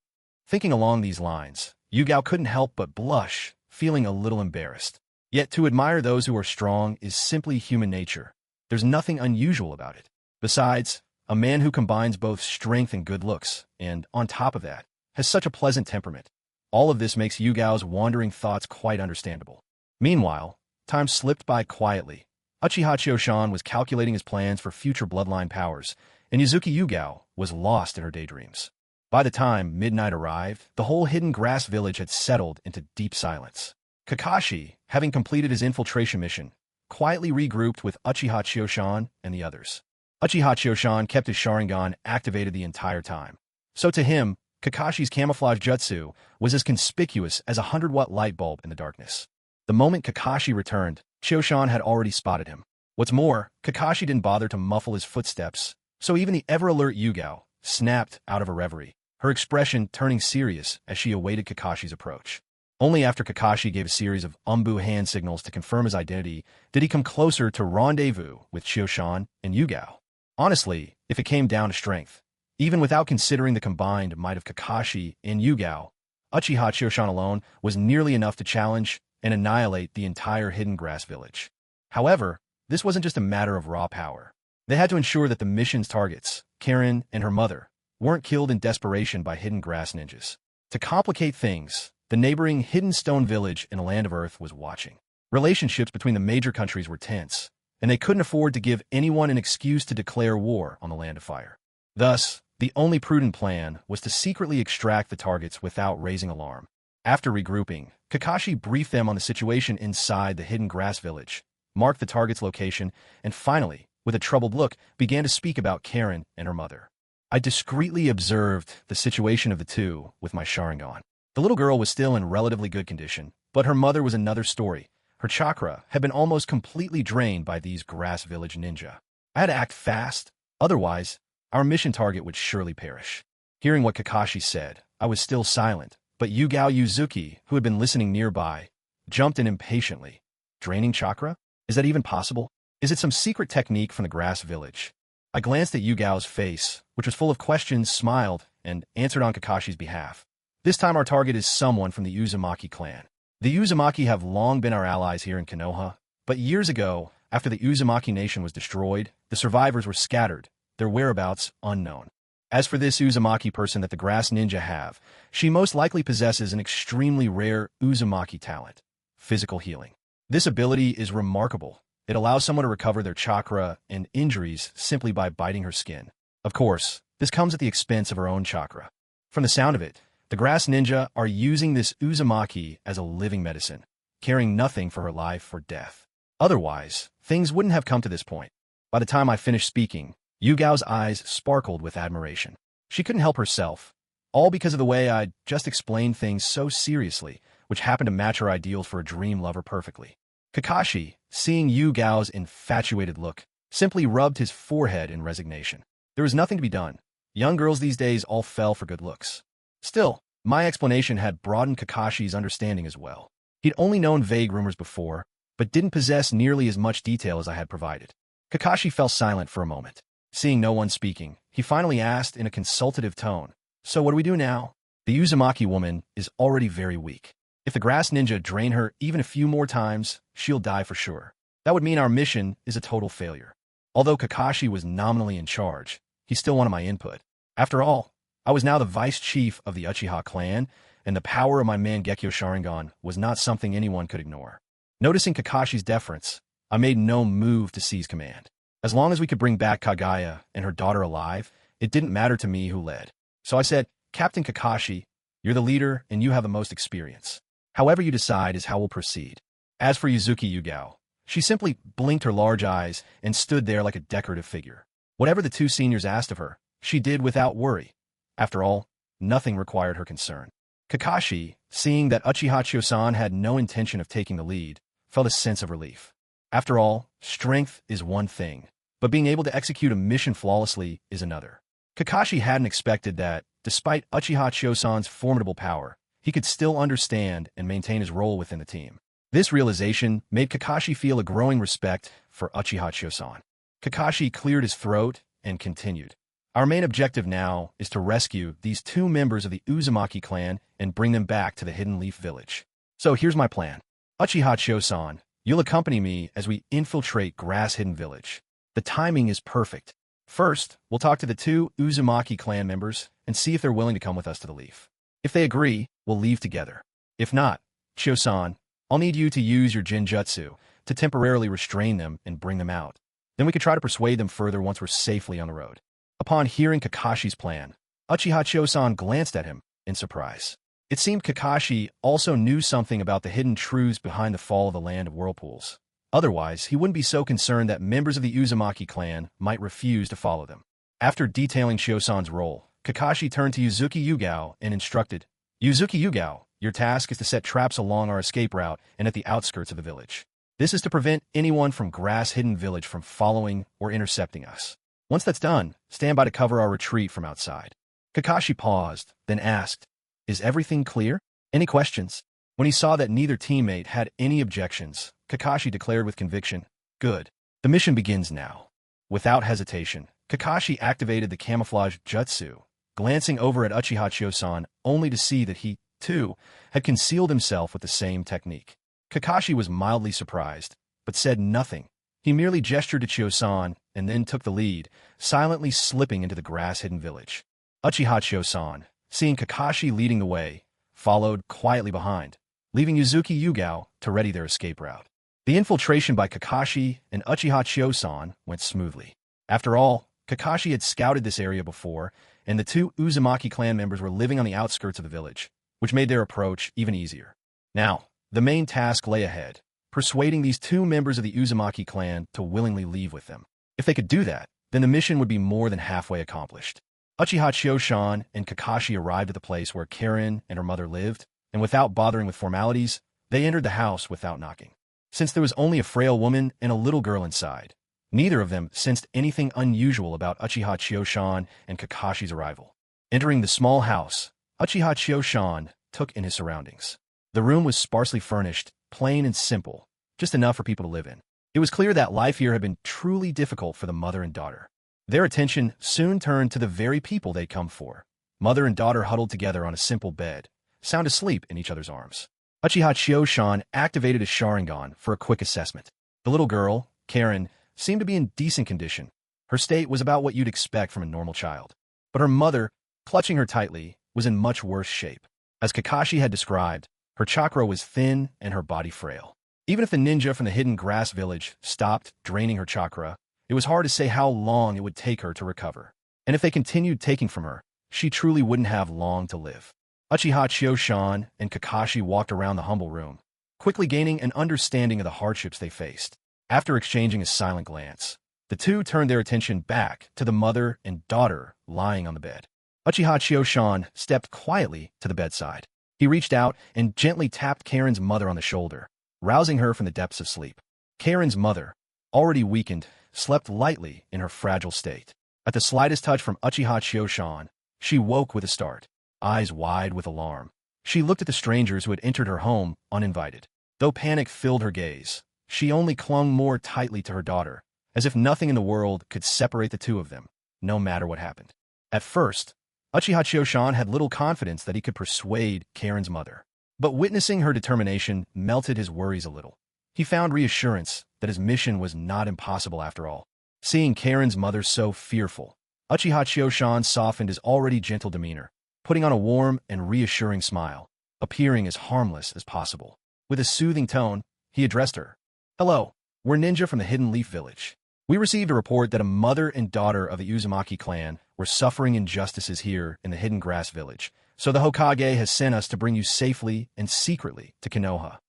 Thinking along these lines, Yugao couldn't help but blush, feeling a little embarrassed. Yet to admire those who are strong is simply human nature. There's nothing unusual about it. Besides, a man who combines both strength and good looks, and on top of that, has such a pleasant temperament. All of this makes Yugao's wandering thoughts quite understandable. Meanwhile, time slipped by quietly. Uchiha Choshan was calculating his plans for future bloodline powers, and Yuzuki Yugao was lost in her daydreams. By the time midnight arrived, the whole hidden grass village had settled into deep silence. Kakashi, having completed his infiltration mission, quietly regrouped with Uchiha Choshan and the others. Uchiha Choshan kept his Sharingan activated the entire time. So to him, Kakashi's camouflage jutsu was as conspicuous as a 100-watt light bulb in the darkness. The moment Kakashi returned, Choshan had already spotted him. What's more, Kakashi didn't bother to muffle his footsteps, so even the ever-alert Yugao snapped out of a reverie, her expression turning serious as she awaited Kakashi's approach. Only after Kakashi gave a series of Umbu hand signals to confirm his identity did he come closer to rendezvous with Choshan and Yugao. Honestly, if it came down to strength, even without considering the combined might of Kakashi and Yugao, Uchiha Choshan alone was nearly enough to challenge and annihilate the entire Hidden Grass village. However, this wasn't just a matter of raw power. They had to ensure that the mission's targets, Karen and her mother, weren't killed in desperation by Hidden Grass ninjas. To complicate things, the neighboring Hidden Stone village in the Land of Earth was watching. Relationships between the major countries were tense, and they couldn't afford to give anyone an excuse to declare war on the Land of Fire. Thus, the only prudent plan was to secretly extract the targets without raising alarm. After regrouping, Kakashi briefed them on the situation inside the Hidden Grass village, marked the target's location, and finally, with a troubled look, began to speak about Karen and her mother. I discreetly observed the situation of the two with my Sharingan. The little girl was still in relatively good condition, but her mother was another story. Her chakra had been almost completely drained by these Grass Village ninja. I had to act fast, otherwise, our mission target would surely perish. Hearing what Kakashi said, I was still silent, but Yugao Yuzuki, who had been listening nearby, jumped in impatiently. Draining chakra? Is that even possible? Is it some secret technique from the Grass Village? I glanced at Yugao's face, which was full of questions, smiled, and answered on Kakashi's behalf. This time our target is someone from the Uzumaki clan. The Uzumaki have long been our allies here in Konoha, but years ago, after the Uzumaki nation was destroyed, the survivors were scattered, their whereabouts unknown. As for this Uzumaki person that the Grass Ninja have, she most likely possesses an extremely rare Uzumaki talent, physical healing. This ability is remarkable. It allows someone to recover their chakra and injuries simply by biting her skin. Of course, this comes at the expense of her own chakra. From the sound of it, the grass ninja are using this Uzumaki as a living medicine, caring nothing for her life or death. Otherwise, things wouldn't have come to this point. By the time I finished speaking, Yugao's eyes sparkled with admiration. She couldn't help herself, all because of the way I'd just explained things so seriously, which happened to match her ideals for a dream lover perfectly. Kakashi, seeing Yugao's infatuated look, simply rubbed his forehead in resignation. There was nothing to be done. Young girls these days all fell for good looks. Still, my explanation had broadened Kakashi's understanding as well. He'd only known vague rumors before, but didn't possess nearly as much detail as I had provided. Kakashi fell silent for a moment. Seeing no one speaking, he finally asked in a consultative tone, "So what do we do now? The Uzumaki woman is already very weak. If the grass ninja drain her even a few more times, she'll die for sure. That would mean our mission is a total failure." Although Kakashi was nominally in charge, he still wanted my input. After all, I was now the vice chief of the Uchiha clan, and the power of my Mangekyo Sharingan was not something anyone could ignore. Noticing Kakashi's deference, I made no move to seize command. As long as we could bring back Kagaya and her daughter alive, it didn't matter to me who led. So I said, "Captain Kakashi, you're the leader and you have the most experience. However you decide is how we'll proceed." As for Yuzuki Yugao, she simply blinked her large eyes and stood there like a decorative figure. Whatever the two seniors asked of her, she did without worry. After all, nothing required her concern. Kakashi, seeing that Uchiha Chiosan had no intention of taking the lead, felt a sense of relief. After all, strength is one thing, but being able to execute a mission flawlessly is another. Kakashi hadn't expected that, despite Uchiha Chiosan's formidable power, he could still understand and maintain his role within the team. This realization made Kakashi feel a growing respect for Uchiha Chiosan. Kakashi cleared his throat and continued. "Our main objective now is to rescue these two members of the Uzumaki clan and bring them back to the Hidden Leaf Village. So here's my plan. Uchiha Chiosan, you'll accompany me as we infiltrate Grass Hidden Village. The timing is perfect. First, we'll talk to the two Uzumaki clan members and see if they're willing to come with us to the Leaf. If they agree, we'll leave together. If not, Chiosan, I'll need you to use your Jinjutsu to temporarily restrain them and bring them out. Then we could try to persuade them further once we're safely on the road." Upon hearing Kakashi's plan, Uchiha Chiosan glanced at him in surprise. It seemed Kakashi also knew something about the hidden truths behind the fall of the Land of Whirlpools. Otherwise, he wouldn't be so concerned that members of the Uzumaki clan might refuse to follow them. After detailing Chiosan's role, Kakashi turned to Yuzuki Yugao and instructed, "Yuzuki Yugao, your task is to set traps along our escape route and at the outskirts of the village. This is to prevent anyone from Grass Hidden Village from following or intercepting us. Once that's done, stand by to cover our retreat from outside." Kakashi paused, then asked, "Is everything clear? Any questions?" When he saw that neither teammate had any objections, Kakashi declared with conviction, "Good. The mission begins now." Without hesitation, Kakashi activated the camouflage jutsu, glancing over at Uchiha Chiosan only to see that he, too, had concealed himself with the same technique. Kakashi was mildly surprised, but said nothing. He merely gestured to Chiosan and then took the lead, silently slipping into the grass-hidden village. Uchiha Chiosan, seeing Kakashi leading the way, followed quietly behind, leaving Yuzuki Yugao to ready their escape route. The infiltration by Kakashi and Uchiha Chiosan went smoothly. After all, Kakashi had scouted this area before, and the two Uzumaki clan members were living on the outskirts of the village, which made their approach even easier. Now, the main task lay ahead, persuading these two members of the Uzumaki clan to willingly leave with them. If they could do that, then the mission would be more than halfway accomplished. Uchiha Chiosan and Kakashi arrived at the place where Karen and her mother lived, and without bothering with formalities, they entered the house without knocking. Since there was only a frail woman and a little girl inside, neither of them sensed anything unusual about Uchiha Chiosan and Kakashi's arrival. Entering the small house, Uchiha Chiosan took in his surroundings. The room was sparsely furnished, plain and simple, just enough for people to live in. It was clear that life here had been truly difficult for the mother and daughter. Their attention soon turned to the very people they'd come for. Mother and daughter huddled together on a simple bed, sound asleep in each other's arms. Uchiha Chiosan activated his Sharingan for a quick assessment. The little girl, Karen, seemed to be in decent condition. Her state was about what you'd expect from a normal child. But her mother, clutching her tightly, was in much worse shape. As Kakashi had described, her chakra was thin and her body frail. Even if the ninja from the hidden grass village stopped draining her chakra, it was hard to say how long it would take her to recover. And if they continued taking from her, she truly wouldn't have long to live. Uchiha Chio-shan and Kakashi walked around the humble room, quickly gaining an understanding of the hardships they faced. After exchanging a silent glance, the two turned their attention back to the mother and daughter lying on the bed. Uchiha Chio-shan stepped quietly to the bedside. He reached out and gently tapped Karen's mother on the shoulder, rousing her from the depths of sleep. Karen's mother, already weakened, slept lightly in her fragile state. At the slightest touch from Uchiha Chio-shan, she woke with a start, eyes wide with alarm. She looked at the strangers who had entered her home uninvited. Though panic filled her gaze, she only clung more tightly to her daughter, as if nothing in the world could separate the two of them, no matter what happened. At first, Uchiha Chio-shan had little confidence that he could persuade Karen's mother. But witnessing her determination melted his worries a little. He found reassurance that his mission was not impossible after all. Seeing Karen's mother so fearful, Uchiha Chio-shan softened his already gentle demeanor, putting on a warm and reassuring smile, appearing as harmless as possible. With a soothing tone, he addressed her. "Hello, we're ninja from the Hidden Leaf Village. We received a report that a mother and daughter of the Uzumaki clan were suffering injustices here in the Hidden Grass Village, so the Hokage has sent us to bring you safely and secretly to Konoha."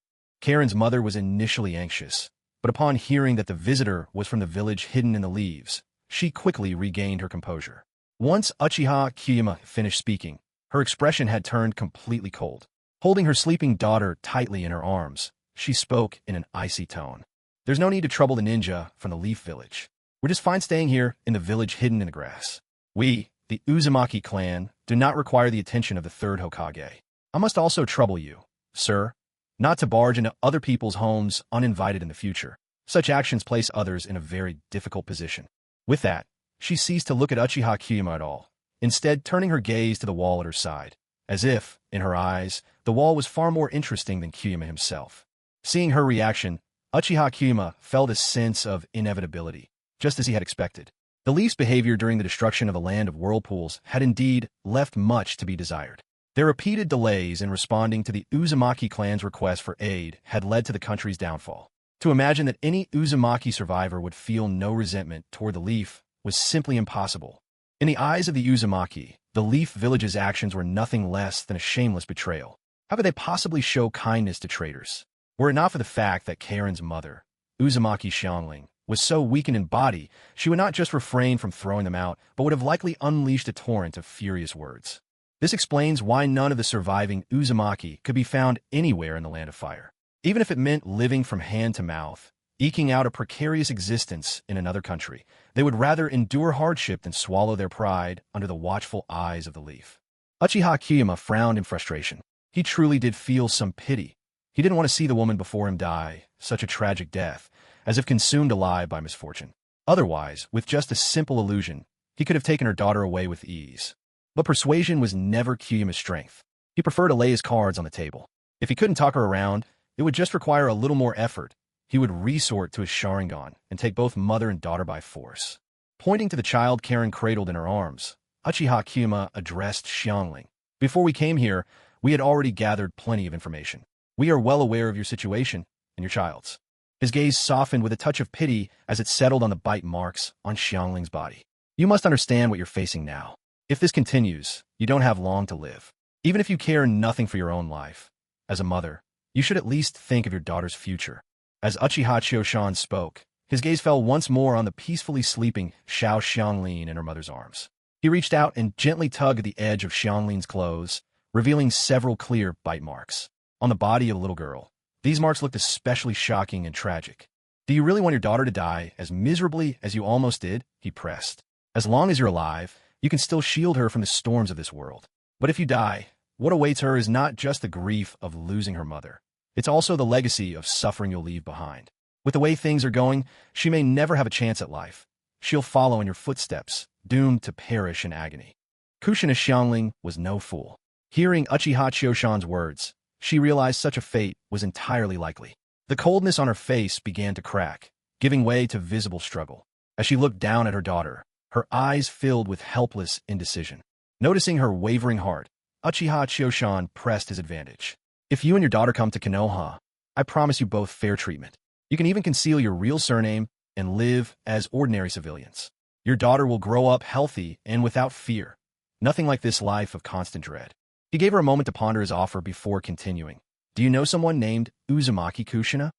Karen's mother was initially anxious, but upon hearing that the visitor was from the village hidden in the leaves, she quickly regained her composure. Once Uchiha Kyuyama finished speaking, her expression had turned completely cold. Holding her sleeping daughter tightly in her arms, she spoke in an icy tone. "There's no need to trouble the ninja from the Leaf Village. We're just fine staying here in the village hidden in the grass. We, the Uzumaki clan, do not require the attention of the third Hokage. I must also trouble you, sir, not to barge into other people's homes uninvited in the future. Such actions place others in a very difficult position." With that, she ceased to look at Uchiha Kyuyama at all, instead turning her gaze to the wall at her side, as if, in her eyes, the wall was far more interesting than Kyuyama himself. Seeing her reaction, Uchiha Kyuyama felt a sense of inevitability, just as he had expected. The Leaf's behavior during the destruction of the land of whirlpools had indeed left much to be desired. Their repeated delays in responding to the Uzumaki clan's request for aid had led to the country's downfall. To imagine that any Uzumaki survivor would feel no resentment toward the Leaf was simply impossible. In the eyes of the Uzumaki, the Leaf Village's actions were nothing less than a shameless betrayal. How could they possibly show kindness to traitors? Were it not for the fact that Karen's mother, Uzumaki Xiangling, was so weakened in body, she would not just refrain from throwing them out, but would have likely unleashed a torrent of furious words. This explains why none of the surviving Uzumaki could be found anywhere in the Land of Fire. Even if it meant living from hand to mouth, eking out a precarious existence in another country, they would rather endure hardship than swallow their pride under the watchful eyes of the Leaf. Uchiha Kyuyama frowned in frustration. He truly did feel some pity. He didn't want to see the woman before him die, such a tragic death, as if consumed alive by misfortune. Otherwise, with just a simple illusion, he could have taken her daughter away with ease. But persuasion was never Kyuyama's strength. He preferred to lay his cards on the table. If he couldn't talk her around, it would just require a little more effort. He would resort to his Sharingan and take both mother and daughter by force. Pointing to the child Karen cradled in her arms, Uchiha Kyuyama addressed Xiangling. "Before we came here, we had already gathered plenty of information. We are well aware of your situation and your child's." His gaze softened with a touch of pity as it settled on the bite marks on Xiangling's body. "You must understand what you're facing now. If this continues, you don't have long to live. Even if you care nothing for your own life, as a mother, you should at least think of your daughter's future." As Uchiha Chio-shan spoke, his gaze fell once more on the peacefully sleeping Xiao Xiangling in her mother's arms. He reached out and gently tugged at the edge of Xiangling's clothes, revealing several clear bite marks. On the body of the little girl, these marks looked especially shocking and tragic. "Do you really want your daughter to die as miserably as you almost did?" he pressed. "As long as you're alive, you can still shield her from the storms of this world. But if you die, what awaits her is not just the grief of losing her mother. It's also the legacy of suffering you'll leave behind. With the way things are going, she may never have a chance at life. She'll follow in your footsteps, doomed to perish in agony." Kushina Xiangling was no fool. Hearing Uchiha Chio-shan's words, she realized such a fate was entirely likely. The coldness on her face began to crack, giving way to visible struggle. As she looked down at her daughter, her eyes filled with helpless indecision. Noticing her wavering heart, Uchiha Chio-shan pressed his advantage. "If you and your daughter come to Konoha, I promise you both fair treatment. You can even conceal your real surname and live as ordinary civilians. Your daughter will grow up healthy and without fear. Nothing like this life of constant dread. He gave her a moment to ponder his offer before continuing. Do you know someone named Uzumaki Kushina?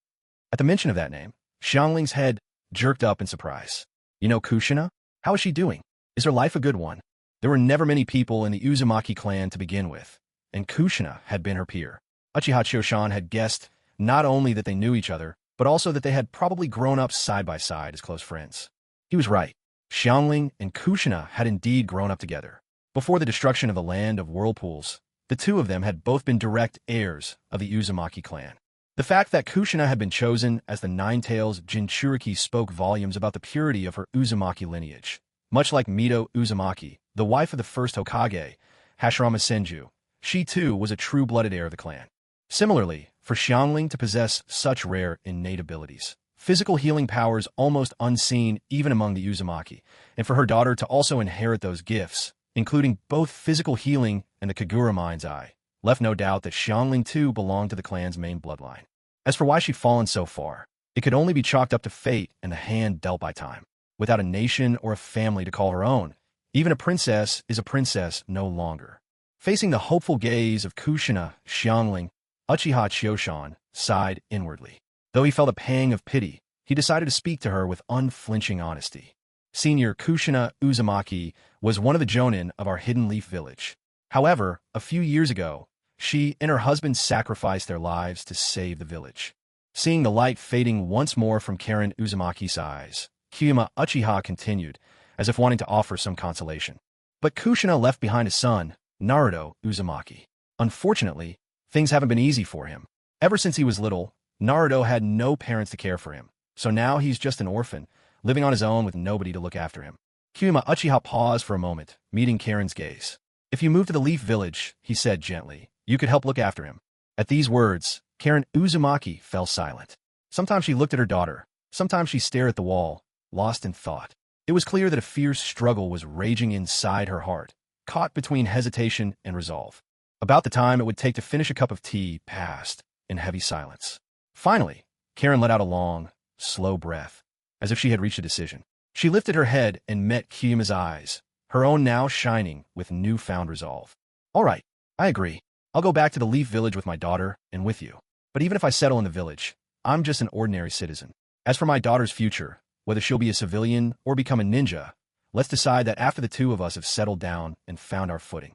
At the mention of that name, Xiangling's head jerked up in surprise. You know Kushina? How is she doing? Is her life a good one? There were never many people in the Uzumaki clan to begin with, and Kushina had been her peer. Uchiha Chiyoshan had guessed not only that they knew each other, but also that they had probably grown up side by side as close friends. He was right. Xiangling and Kushina had indeed grown up together. Before the destruction of the land of whirlpools, the two of them had both been direct heirs of the Uzumaki clan. The fact that Kushina had been chosen as the Nine-Tails Jinchuriki spoke volumes about the purity of her Uzumaki lineage. Much like Mito Uzumaki, the wife of the first Hokage, Hashirama Senju, she too was a true-blooded heir of the clan. Similarly, for Xiangling to possess such rare innate abilities, physical healing powers almost unseen even among the Uzumaki, and for her daughter to also inherit those gifts, including both physical healing and the Kagura Mind's Eye, left no doubt that Xiangling too belonged to the clan's main bloodline. As for why she'd fallen so far, it could only be chalked up to fate and the hand dealt by time. Without a nation or a family to call her own, even a princess is a princess no longer. Facing the hopeful gaze of Kushina, Xiangling, Uchiha Chiyoshan sighed inwardly. Though he felt a pang of pity, he decided to speak to her with unflinching honesty. Senior Kushina Uzumaki was one of the jonin of our Hidden Leaf village. However, a few years ago, she and her husband sacrificed their lives to save the village. Seeing the light fading once more from Karen Uzumaki's eyes, Kyuma Uchiha continued, as if wanting to offer some consolation. But Kushina left behind a son, Naruto Uzumaki. Unfortunately, things haven't been easy for him. Ever since he was little, Naruto had no parents to care for him, so now he's just an orphan, living on his own with nobody to look after him. Kyuma Uchiha paused for a moment, meeting Karen's gaze. If you move to the Leaf Village, he said gently, you could help look after him. At these words, Karen Uzumaki fell silent. Sometimes she looked at her daughter, sometimes she stared at the wall, lost in thought. It was clear that a fierce struggle was raging inside her heart, caught between hesitation and resolve. About the time it would take to finish a cup of tea passed in heavy silence. Finally, Karen let out a long, slow breath, as if she had reached a decision. She lifted her head and met Kyuma's eyes, her own now shining with newfound resolve. All right, I agree. I'll go back to the Leaf Village with my daughter and with you. But even if I settle in the village, I'm just an ordinary citizen. As for my daughter's future, whether she'll be a civilian or become a ninja, let's decide that after the two of us have settled down and found our footing.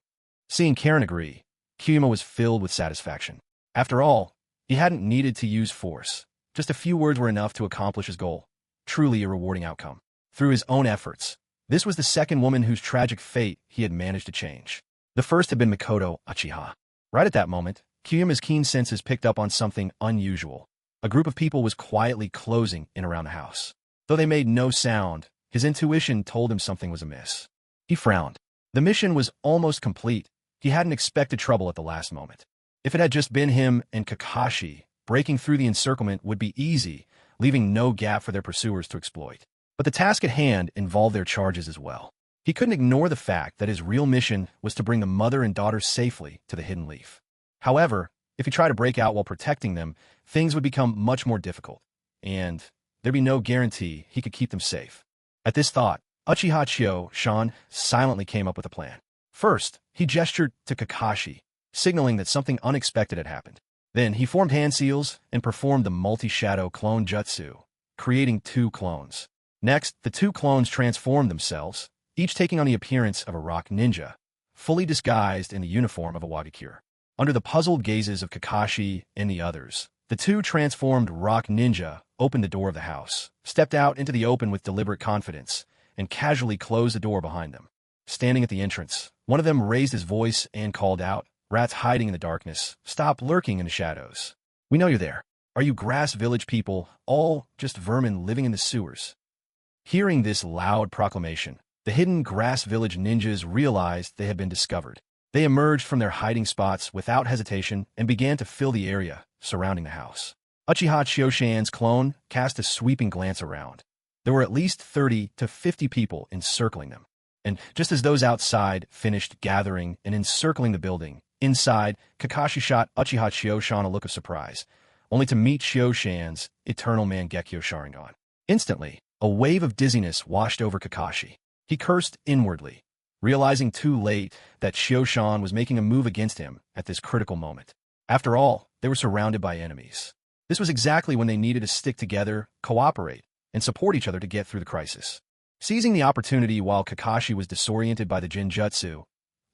Seeing Karen agree, Kyuma was filled with satisfaction. After all, he hadn't needed to use force. Just a few words were enough to accomplish his goal. Truly a rewarding outcome. Through his own efforts, this was the second woman whose tragic fate he had managed to change. The first had been Mikoto Uchiha. Right at that moment, Kyuma's keen senses picked up on something unusual. A group of people was quietly closing in around the house. Though they made no sound, his intuition told him something was amiss. He frowned. The mission was almost complete. He hadn't expected trouble at the last moment. If it had just been him and Kakashi, breaking through the encirclement would be easy, leaving no gap for their pursuers to exploit. But the task at hand involved their charges as well. He couldn't ignore the fact that his real mission was to bring the mother and daughter safely to the Hidden Leaf. However, if he tried to break out while protecting them, things would become much more difficult, and there'd be no guarantee he could keep them safe. At this thought, Uchiha Chiyoshan silently came up with a plan. First, he gestured to Kakashi, signaling that something unexpected had happened. Then he formed hand seals and performed the multi-shadow clone jutsu, creating two clones. Next, the two clones transformed themselves, each taking on the appearance of a rock ninja, fully disguised in the uniform of a Wagakure. Under the puzzled gazes of Kakashi and the others, the two transformed rock ninja opened the door of the house, stepped out into the open with deliberate confidence, and casually closed the door behind them. Standing at the entrance, one of them raised his voice and called out, "Rats hiding in the darkness, stop lurking in the shadows. We know you're there. Are you Grass Village people, all just vermin living in the sewers?" Hearing this loud proclamation, the hidden Grass Village ninjas realized they had been discovered. They emerged from their hiding spots without hesitation and began to fill the area surrounding the house. Uchiha Chiyoshan's clone cast a sweeping glance around. There were at least 30 to 50 people encircling them. And just as those outside finished gathering and encircling the building, inside, Kakashi shot Uchiha Chiyoshan a look of surprise, only to meet Chiyoshan's eternal Mangekyo Sharingan. Instantly, a wave of dizziness washed over Kakashi. He cursed inwardly, realizing too late that Shio-shan was making a move against him at this critical moment. After all, they were surrounded by enemies. This was exactly when they needed to stick together, cooperate, and support each other to get through the crisis. Seizing the opportunity while Kakashi was disoriented by the Jinjutsu,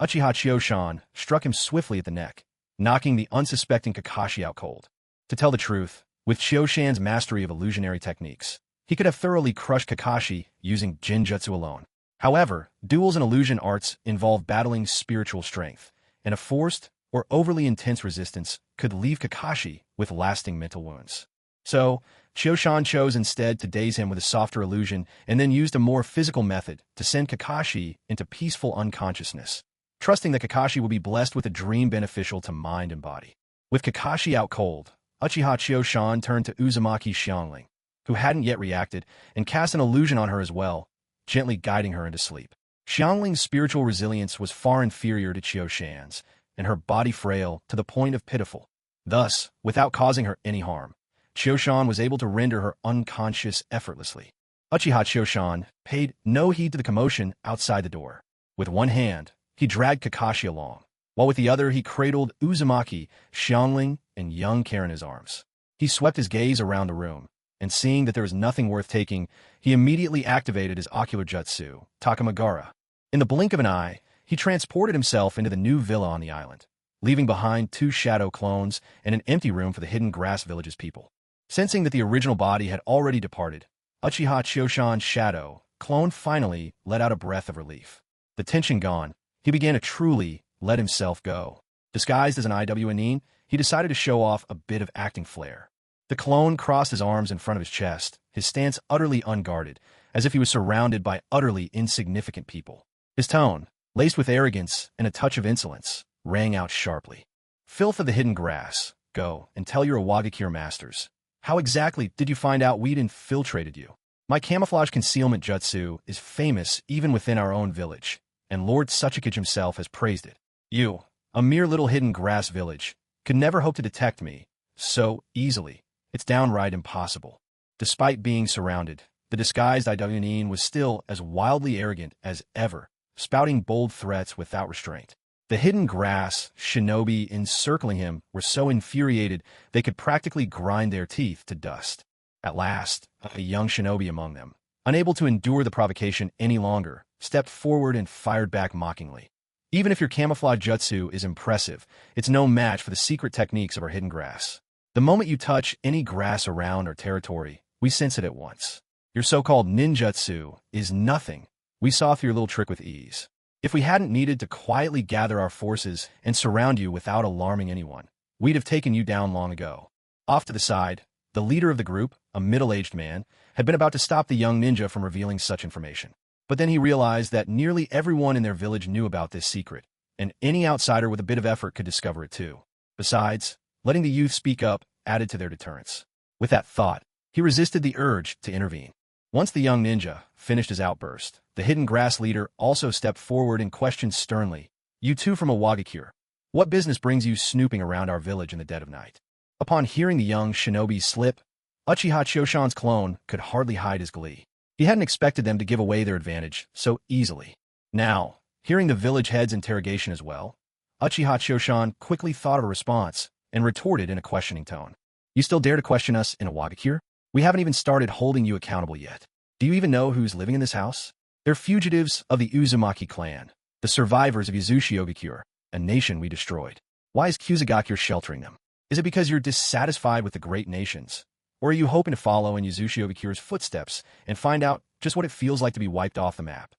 Uchiha Shio-shan struck him swiftly at the neck, knocking the unsuspecting Kakashi out cold. To tell the truth, with Shio-shan's mastery of illusionary techniques, he could have thoroughly crushed Kakashi using Jinjutsu alone. However, duels and illusion arts involve battling spiritual strength, and a forced or overly intense resistance could leave Kakashi with lasting mental wounds. So, Shio-shan chose instead to daze him with a softer illusion and then used a more physical method to send Kakashi into peaceful unconsciousness, trusting that Kakashi would be blessed with a dream beneficial to mind and body. With Kakashi out cold, Uchiha Shio-shan turned to Uzumaki Xiangling, who hadn't yet reacted, and cast an illusion on her as well, gently guiding her into sleep. Xiangling's spiritual resilience was far inferior to Shio-shan's, and her body frail to the point of pitiful. Thus, without causing her any harm, Shio-shan was able to render her unconscious effortlessly. Uchiha Shio-shan paid no heed to the commotion outside the door. With one hand, he dragged Kakashi along, while with the other he cradled Uzumaki, Xiangling, and young Karen in his arms. He swept his gaze around the room, and seeing that there was nothing worth taking, he immediately activated his ocular jutsu, Takamagara. In the blink of an eye, he transported himself into the new villa on the island, leaving behind 2 shadow clones and an empty room for the Hidden Grass Village's people. Sensing that the original body had already departed, Uchiha Shio-shan's shadow clone finally let out a breath of relief. The tension gone, he began to truly let himself go. Disguised as an IWNine, he decided to show off a bit of acting flair. The clone crossed his arms in front of his chest, his stance utterly unguarded, as if he was surrounded by utterly insignificant people. His tone, laced with arrogance and a touch of insolence, rang out sharply. "Filth of the hidden grass, go and tell your Awagakure masters. How exactly did you find out we'd infiltrated you? My camouflage concealment jutsu is famous even within our own village, and Lord Suchikage himself has praised it. You, a mere little hidden grass village, could never hope to detect me so easily. It's downright impossible." Despite being surrounded, the disguised IWNine was still as wildly arrogant as ever, spouting bold threats without restraint. The hidden grass shinobi encircling him were so infuriated they could practically grind their teeth to dust. At last, a young shinobi among them, unable to endure the provocation any longer, stepped forward and fired back mockingly. "Even if your camouflage jutsu is impressive, it's no match for the secret techniques of our hidden grass. The moment you touch any grass around our territory, we sense it at once. Your so-called ninjutsu is nothing. We saw through your little trick with ease. If we hadn't needed to quietly gather our forces and surround you without alarming anyone, we'd have taken you down long ago." Off to the side, the leader of the group, a middle-aged man, had been about to stop the young ninja from revealing such information. But then he realized that nearly everyone in their village knew about this secret, and any outsider with a bit of effort could discover it too. Besides, letting the youth speak up added to their deterrence. With that thought, he resisted the urge to intervene. Once the young ninja finished his outburst, the hidden grass leader also stepped forward and questioned sternly, "You two from Awagakure, what business brings you snooping around our village in the dead of night?" Upon hearing the young shinobi's slip, Uchiha Shio-shan's clone could hardly hide his glee. He hadn't expected them to give away their advantage so easily. Now, hearing the village head's interrogation as well, Uchiha Shio-shan quickly thought of a response and retorted in a questioning tone. "You still dare to question us in Awagakure? We haven't even started holding you accountable yet. Do you even know who's living in this house? They're fugitives of the Uzumaki clan, the survivors of Yzushi Ogakure, a nation we destroyed. Why is Kusagakure sheltering them? Is it because you're dissatisfied with the great nations? Or are you hoping to follow in Yzushi Ogakure's footsteps and find out just what it feels like to be wiped off the map?"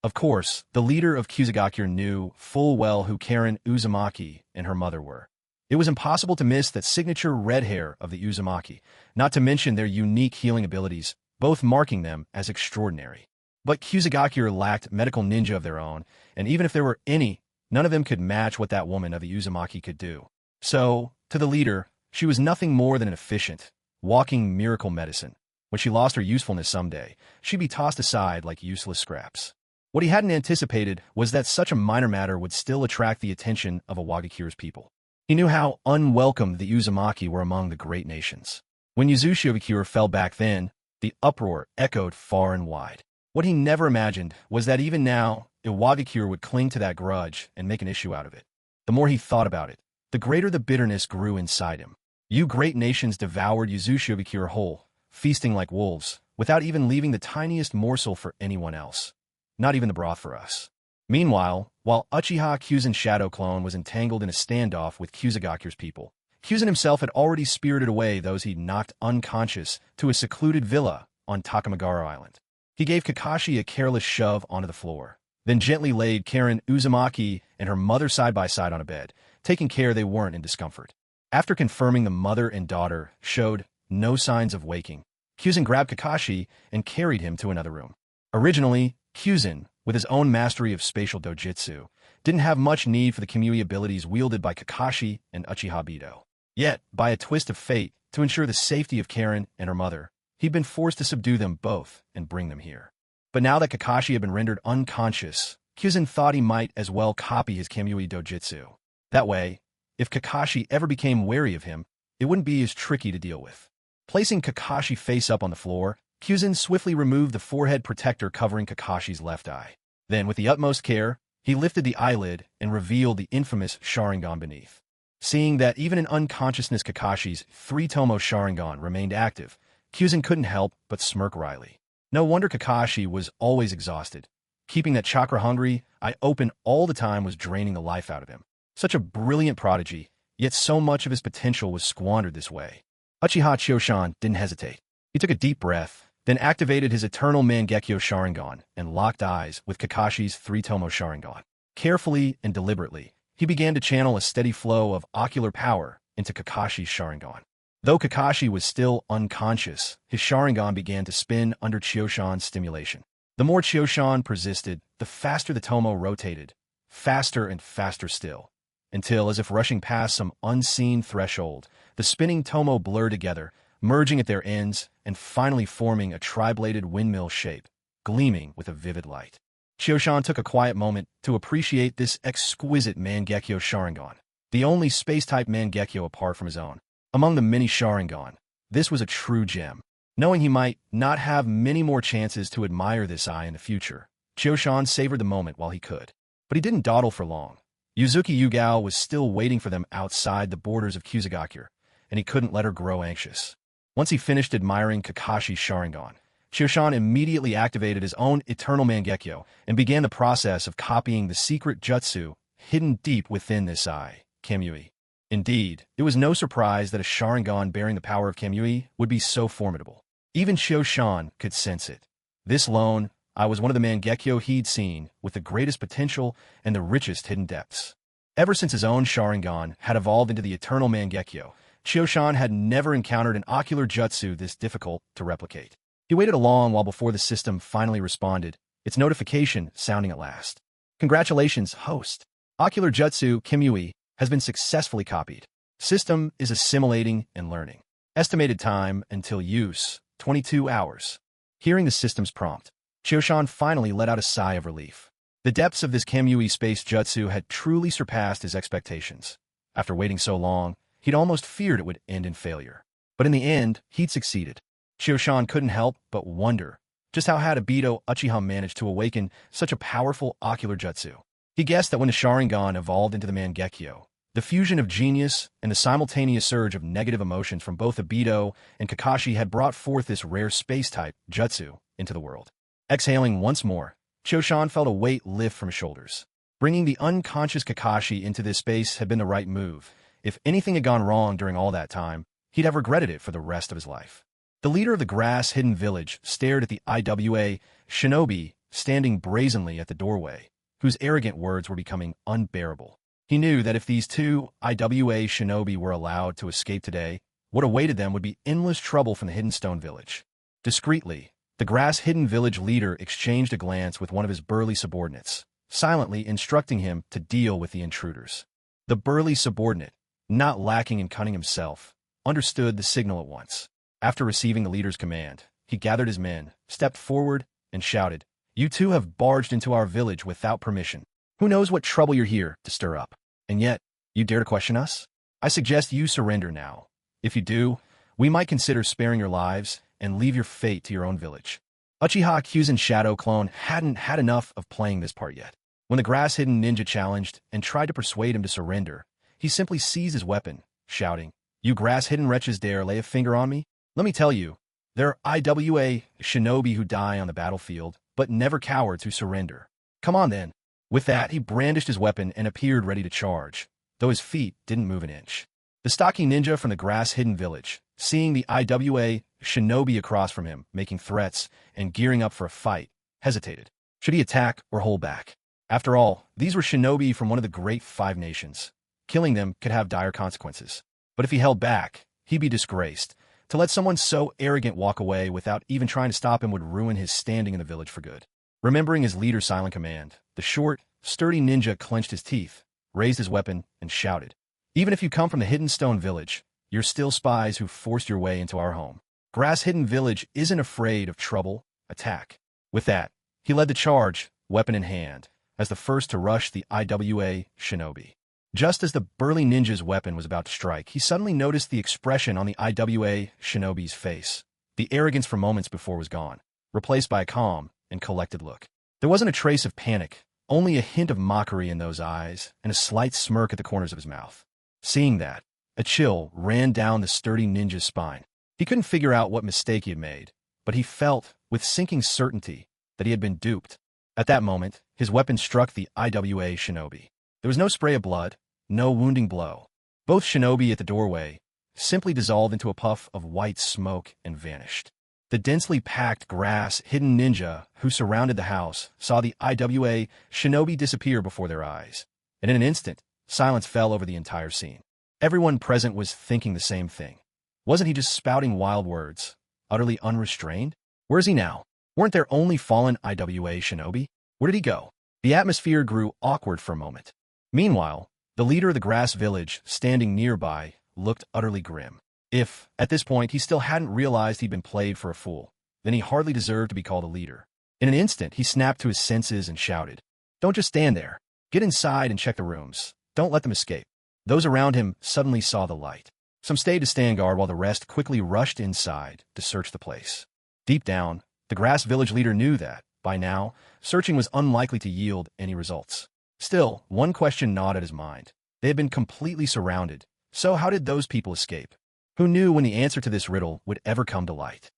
Of course, the leader of Kusagakure knew full well who Karen Uzumaki and her mother were. It was impossible to miss that signature red hair of the Uzumaki, not to mention their unique healing abilities, both marking them as extraordinary. But Kusagakure lacked medical ninja of their own, and even if there were any, none of them could match what that woman of the Uzumaki could do. So, to the leader, she was nothing more than an efficient, walking miracle medicine. When she lost her usefulness someday, she'd be tossed aside like useless scraps. What he hadn't anticipated was that such a minor matter would still attract the attention of Awagakure's people. He knew how unwelcome the Uzumaki were among the great nations. When Yzushi Ogakure fell back then, the uproar echoed far and wide. What he never imagined was that even now, Iwagakure would cling to that grudge and make an issue out of it. The more he thought about it, the greater the bitterness grew inside him. You great nations devoured Yuzushiobikure whole, feasting like wolves, without even leaving the tiniest morsel for anyone else. Not even the broth for us. Meanwhile, while Uchiha Kyuzen's shadow clone was entangled in a standoff with Kusagakure's people, Kyuzen himself had already spirited away those he'd knocked unconscious to a secluded villa on Takamagara Island. He gave Kakashi a careless shove onto the floor, then gently laid Karen Uzumaki and her mother side by side on a bed, taking care they weren't in discomfort. After confirming the mother and daughter showed no signs of waking, Kyuzen grabbed Kakashi and carried him to another room. Originally, Kyuzen, with his own mastery of spatial dojutsu, didn't have much need for the Kamui abilities wielded by Kakashi and Uchiha Bido. Yet, by a twist of fate, to ensure the safety of Karen and her mother, he'd been forced to subdue them both and bring them here. But now that Kakashi had been rendered unconscious, Kyuzen thought he might as well copy his Kamui dojutsu. That way, if Kakashi ever became wary of him, it wouldn't be as tricky to deal with. Placing Kakashi face up on the floor, Kyuzen swiftly removed the forehead protector covering Kakashi's left eye. Then, with the utmost care, he lifted the eyelid and revealed the infamous Sharingan beneath. Seeing that even in unconsciousness Kakashi's three-tomo Sharingan remained active, Kyuzen couldn't help but smirk wryly. No wonder Kakashi was always exhausted. Keeping that chakra-hungry eye open all the time was draining the life out of him. Such a brilliant prodigy, yet so much of his potential was squandered this way. Uchiha Choshan didn't hesitate. He took a deep breath, then activated his eternal Mangekyo Sharingan and locked eyes with Kakashi's three-tomo Sharingan. Carefully and deliberately, he began to channel a steady flow of ocular power into Kakashi's Sharingan. Though Kakashi was still unconscious, his Sharingan began to spin under Choshan's stimulation. The more Choshan persisted, the faster the tomo rotated, faster and faster still, until, as if rushing past some unseen threshold, the spinning tomo blurred together, merging at their ends and finally forming a tri-bladed windmill shape, gleaming with a vivid light. Choshan took a quiet moment to appreciate this exquisite Mangekyo Sharingan, the only space-type Mangekyo apart from his own. Among the many Sharingan, this was a true gem. Knowing he might not have many more chances to admire this eye in the future, Choshan savored the moment while he could. But he didn't dawdle for long. Yuzuki Yugao was still waiting for them outside the borders of Kusagakure, and he couldn't let her grow anxious. Once he finished admiring Kakashi's Sharingan, Choshan immediately activated his own Eternal Mangekyo and began the process of copying the secret jutsu hidden deep within this eye, Kamui. Indeed, it was no surprise that a Sharingan bearing the power of Kamui would be so formidable. Even Choshan could sense it. This lone eye was one of the Mangekyo he'd seen with the greatest potential and the richest hidden depths. Ever since his own Sharingan had evolved into the Eternal Mangekyo, Choshan had never encountered an ocular jutsu this difficult to replicate. He waited a long while before the system finally responded, its notification sounding at last. Congratulations, host. Ocular jutsu Kamui has been successfully copied. System is assimilating and learning. Estimated time until use, 22 hours. Hearing the system's prompt, Choshan finally let out a sigh of relief. The depths of this Kamui space jutsu had truly surpassed his expectations. After waiting so long, he'd almost feared it would end in failure. But in the end, he'd succeeded. Choshan couldn't help but wonder just how had Obito Uchiha managed to awaken such a powerful ocular jutsu. He guessed that when the Sharingan evolved into the Mangekyo, the fusion of genius and the simultaneous surge of negative emotions from both Obito and Kakashi had brought forth this rare space-type jutsu into the world. Exhaling once more, Choshan felt a weight lift from his shoulders. Bringing the unconscious Kakashi into this space had been the right move. If anything had gone wrong during all that time, he'd have regretted it for the rest of his life. The leader of the grass-hidden village stared at the IWA Shinobi standing brazenly at the doorway, whose arrogant words were becoming unbearable. He knew that if these two IWA Shinobi were allowed to escape today, what awaited them would be endless trouble from the Hidden Stone Village. Discreetly, the grass-hidden village leader exchanged a glance with one of his burly subordinates, silently instructing him to deal with the intruders. The burly subordinate, not lacking in cunning himself, understood the signal at once. After receiving the leader's command, he gathered his men, stepped forward, and shouted, "You two have barged into our village without permission. Who knows what trouble you're here to stir up? And yet, you dare to question us? I suggest you surrender now. If you do, we might consider sparing your lives and leave your fate to your own village." Uchiha Kyuzen's shadow clone hadn't had enough of playing this part yet. When the grass-hidden ninja challenged and tried to persuade him to surrender, he simply seized his weapon, shouting, "You grass-hidden wretches dare lay a finger on me? Let me tell you, there are IWA shinobi who die on the battlefield, but never cowards who surrender. Come on then." With that, he brandished his weapon and appeared ready to charge, though his feet didn't move an inch. The stocky ninja from the grass-hidden village, seeing the IWA shinobi across from him, making threats and gearing up for a fight, hesitated. Should he attack or hold back? After all, these were shinobi from one of the great 5 nations. Killing them could have dire consequences. But if he held back, he'd be disgraced. To let someone so arrogant walk away without even trying to stop him would ruin his standing in the village for good. Remembering his leader's silent command, the short, sturdy ninja clenched his teeth, raised his weapon, and shouted, "Even if you come from the Hidden Stone Village, you're still spies who forced your way into our home. Grass-Hidden Village isn't afraid of trouble. Attack." With that, he led the charge, weapon in hand, as the first to rush the IWA shinobi. Just as the burly ninja's weapon was about to strike, he suddenly noticed the expression on the IWA shinobi's face. The arrogance from moments before was gone, replaced by a calm and collected look. There wasn't a trace of panic, only a hint of mockery in those eyes and a slight smirk at the corners of his mouth. Seeing that, a chill ran down the sturdy ninja's spine. He couldn't figure out what mistake he had made, but he felt, with sinking certainty, that he had been duped. At that moment, his weapon struck the IWA shinobi. There was no spray of blood, no wounding blow. Both shinobi at the doorway simply dissolved into a puff of white smoke and vanished. The densely packed grass-hidden ninja who surrounded the house saw the IWA shinobi disappear before their eyes, and in an instant, silence fell over the entire scene. Everyone present was thinking the same thing. Wasn't he just spouting wild words, utterly unrestrained? Where is he now? Weren't there only fallen IWA shinobi? Where did he go? The atmosphere grew awkward for a moment. Meanwhile, the leader of the grass village, standing nearby, looked utterly grim. If, at this point, he still hadn't realized he'd been played for a fool, then he hardly deserved to be called a leader. In an instant, he snapped to his senses and shouted, "Don't just stand there. Get inside and check the rooms. Don't let them escape." Those around him suddenly saw the light. Some stayed to stand guard while the rest quickly rushed inside to search the place. Deep down, the grass village leader knew that, by now, searching was unlikely to yield any results. Still, one question gnawed at his mind. They had been completely surrounded, so how did those people escape? Who knew when the answer to this riddle would ever come to light?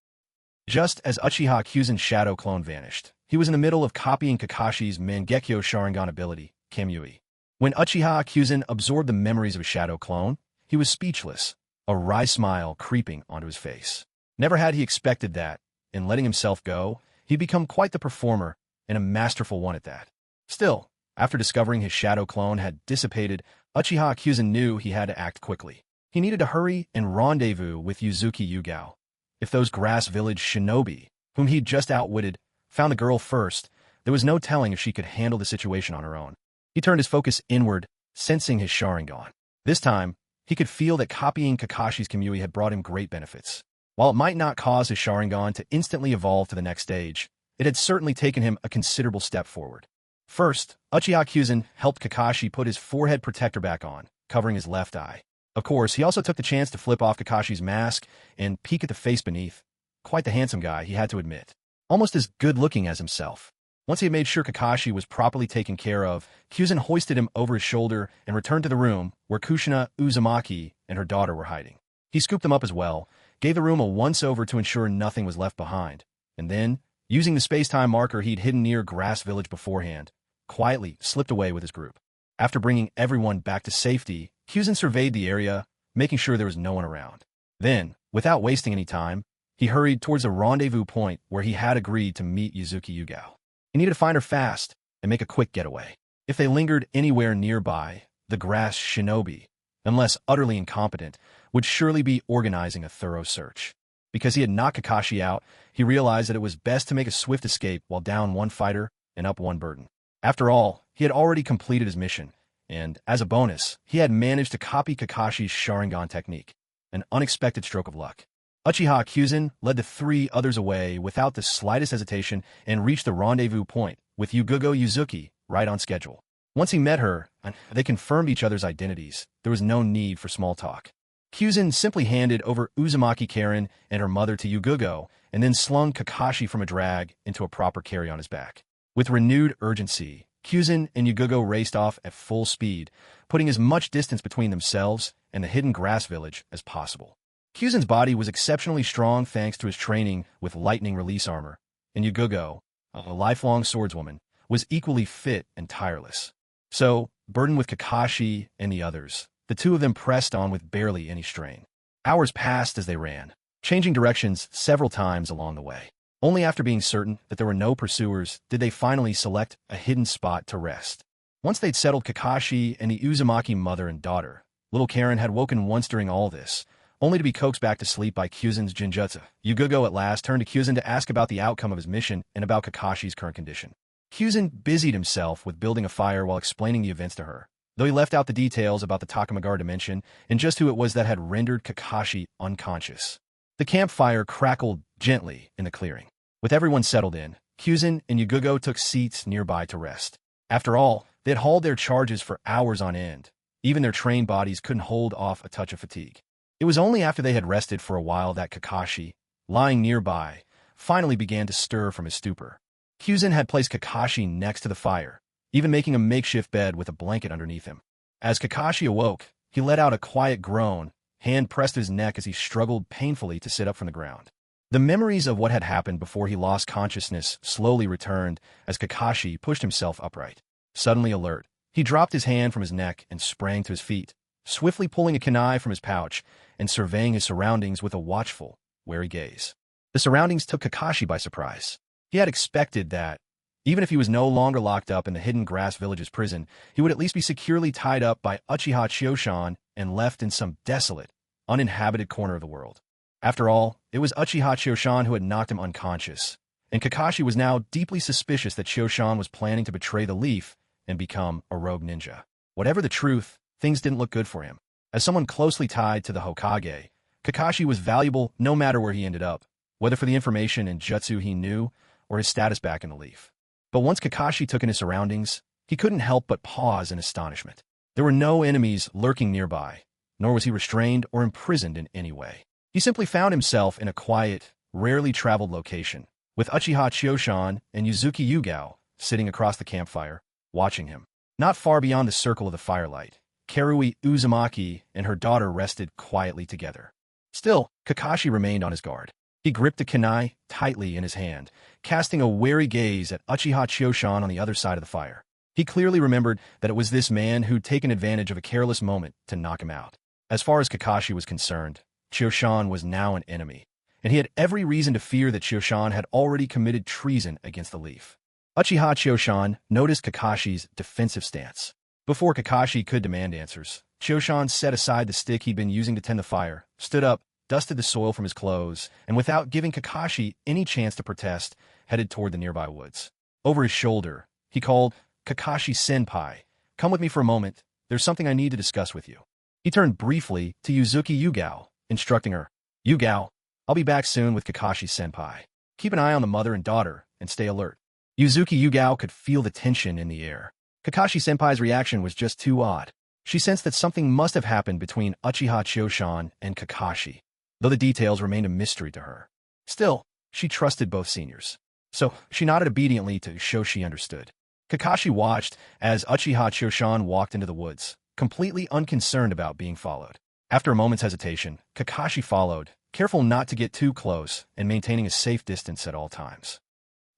Just as Uchiha Kyuzen's shadow clone vanished, he was in the middle of copying Kakashi's Mangekyo Sharingan ability, Kamui. When Uchiha Kyuzen absorbed the memories of his shadow clone, he was speechless, a wry smile creeping onto his face. Never had he expected that, in letting himself go, he'd become quite the performer, and a masterful one at that. Still, after discovering his shadow clone had dissipated, Uchiha Kyuzen knew he had to act quickly. He needed to hurry and rendezvous with Yuzuki Yugao. If those grass village shinobi, whom he'd just outwitted, found the girl first, there was no telling if she could handle the situation on her own. He turned his focus inward, sensing his Sharingan. This time, he could feel that copying Kakashi's Kamui had brought him great benefits. While it might not cause his Sharingan to instantly evolve to the next stage, it had certainly taken him a considerable step forward. First, Uchiha Kyuzen helped Kakashi put his forehead protector back on, covering his left eye. Of course, he also took the chance to flip off Kakashi's mask and peek at the face beneath. Quite the handsome guy, he had to admit. Almost as good-looking as himself. Once he had made sure Kakashi was properly taken care of, Kyuzen hoisted him over his shoulder and returned to the room where Kushina Uzumaki and her daughter were hiding. He scooped them up as well, gave the room a once-over to ensure nothing was left behind, and then, using the space-time marker he'd hidden near Grass Village beforehand, quietly slipped away with his group. After bringing everyone back to safety, Kyuzen surveyed the area, making sure there was no one around. Then, without wasting any time, he hurried towards the rendezvous point where he had agreed to meet Yuzuki Yugao. He needed to find her fast and make a quick getaway. If they lingered anywhere nearby, the grass shinobi, unless utterly incompetent, would surely be organizing a thorough search. Because he had knocked Kakashi out, he realized that it was best to make a swift escape while down one fighter and up one burden. After all, he had already completed his mission, and, as a bonus, he had managed to copy Kakashi's Sharingan technique, an unexpected stroke of luck. Uchiha Kyuzen led the 3 others away without the slightest hesitation and reached the rendezvous point, with Yugugo Yuzuki right on schedule. Once he met her, and they confirmed each other's identities, there was no need for small talk. Kyuzen simply handed over Uzumaki Karen and her mother to Yugugo and then slung Kakashi from a drag into a proper carry on his back. With renewed urgency, Kyuzen and Yugugo raced off at full speed, putting as much distance between themselves and the hidden grass village as possible. Kyuzen's body was exceptionally strong thanks to his training with lightning release armor, and Yugugo, a lifelong swordswoman, was equally fit and tireless. So, burdened with Kakashi and the others, the two of them pressed on with barely any strain. Hours passed as they ran, changing directions several times along the way. Only after being certain that there were no pursuers did they finally select a hidden spot to rest. Once they'd settled Kakashi and the Uzumaki mother and daughter, little Karen had woken once during all this, only to be coaxed back to sleep by Kyuzen's Jinjutsu. Yugugo at last turned to Kyuzen to ask about the outcome of his mission and about Kakashi's current condition. Kyuzen busied himself with building a fire while explaining the events to her, though he left out the details about the Takamagara dimension and just who it was that had rendered Kakashi unconscious. The campfire crackled gently in the clearing. With everyone settled in, Kyuzen and Yugugo took seats nearby to rest. After all, they had hauled their charges for hours on end. Even their trained bodies couldn't hold off a touch of fatigue. It was only after they had rested for a while that Kakashi, lying nearby, finally began to stir from his stupor. Kyuzen had placed Kakashi next to the fire, even making a makeshift bed with a blanket underneath him. As Kakashi awoke, he let out a quiet groan, hand pressed to his neck as he struggled painfully to sit up from the ground. The memories of what had happened before he lost consciousness slowly returned as Kakashi pushed himself upright. Suddenly alert, he dropped his hand from his neck and sprang to his feet, swiftly pulling a kunai from his pouch and surveying his surroundings with a watchful, wary gaze. The surroundings took Kakashi by surprise. He had expected that, even if he was no longer locked up in the hidden grass village's prison, he would at least be securely tied up by Uchiha Chioshan and left in some desolate, uninhabited corner of the world. After all, it was Uchiha Chioshan who had knocked him unconscious, and Kakashi was now deeply suspicious that Chioshan was planning to betray the Leaf and become a rogue ninja. Whatever the truth, things didn't look good for him. As someone closely tied to the Hokage, Kakashi was valuable no matter where he ended up, whether for the information and jutsu he knew or his status back in the Leaf. But once Kakashi took in his surroundings, he couldn't help but pause in astonishment. There were no enemies lurking nearby, nor was he restrained or imprisoned in any way. He simply found himself in a quiet, rarely traveled location, with Uchiha Chioshan and Yuzuki Yugao sitting across the campfire, watching him. Not far beyond the circle of the firelight, Karui Uzumaki and her daughter rested quietly together. Still, Kakashi remained on his guard. He gripped the kunai tightly in his hand, casting a wary gaze at Uchiha Chioshan on the other side of the fire. He clearly remembered that it was this man who'd taken advantage of a careless moment to knock him out. As far as Kakashi was concerned, Chioshan was now an enemy, and he had every reason to fear that Chioshan had already committed treason against the Leaf. Uchiha Chioshan noticed Kakashi's defensive stance. Before Kakashi could demand answers, Chioshan set aside the stick he'd been using to tend the fire, stood up, dusted the soil from his clothes, and without giving Kakashi any chance to protest, headed toward the nearby woods. Over his shoulder, he called, "Kakashi-senpai, come with me for a moment. There's something I need to discuss with you." He turned briefly to Yuzuki Yugao, instructing her, "Yugao, I'll be back soon with Kakashi-senpai. Keep an eye on the mother and daughter, and stay alert." Yuzuki Yugao could feel the tension in the air. Kakashi-senpai's reaction was just too odd. She sensed that something must have happened between Uchiha Chioshan and Kakashi, though the details remained a mystery to her. Still, she trusted both seniors, so she nodded obediently to show she understood. Kakashi watched as Uchiha Chioshan walked into the woods, completely unconcerned about being followed. After a moment's hesitation, Kakashi followed, careful not to get too close and maintaining a safe distance at all times.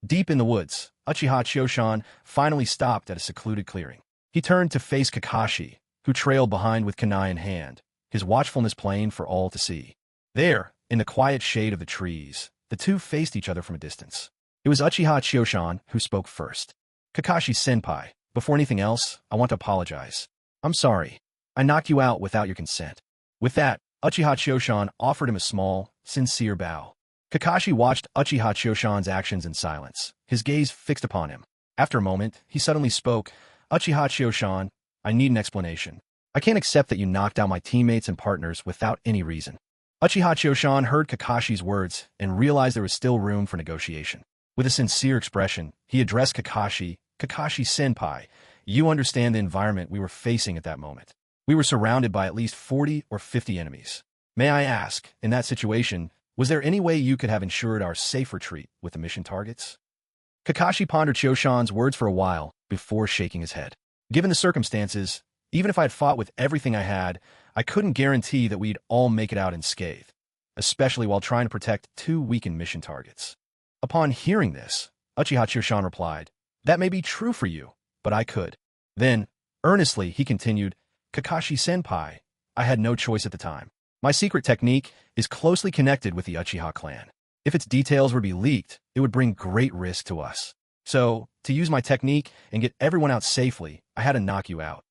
Deep in the woods, Uchiha Chioshan finally stopped at a secluded clearing. He turned to face Kakashi, who trailed behind with kunai in hand, his watchfulness plain for all to see. There, in the quiet shade of the trees, the two faced each other from a distance. It was Uchiha Chioshan who spoke first. "Kakashi-senpai, before anything else, I want to apologize. I'm sorry. I knocked you out without your consent." With that, Uchiha Chioshan offered him a small, sincere bow. Kakashi watched Uchiha Chioshan's actions in silence, his gaze fixed upon him. After a moment, he suddenly spoke, "Uchiha Chioshan, I need an explanation. I can't accept that you knocked out my teammates and partners without any reason." Uchiha Chioshan heard Kakashi's words and realized there was still room for negotiation. With a sincere expression, he addressed Kakashi, "Kakashi-senpai, you understand the environment we were facing at that moment. We were surrounded by at least 40 or 50 enemies. May I ask, in that situation, Was there any way you could have ensured our safe retreat with the mission targets? Kakashi pondered Choshan's words for a while before shaking his head. Given the circumstances, even if I had fought with everything I had, I couldn't guarantee that we'd all make it out unscathed, especially while trying to protect two weakened mission targets. Upon hearing this, Uchiha Choshan replied, "That may be true for you, but I could." Then, earnestly, he continued, "Kakashi-senpai, I had no choice at the time. My secret technique is closely connected with the Uchiha clan. If its details were to be leaked, it would bring great risk to us. So, to use my technique and get everyone out safely, I had to knock you out."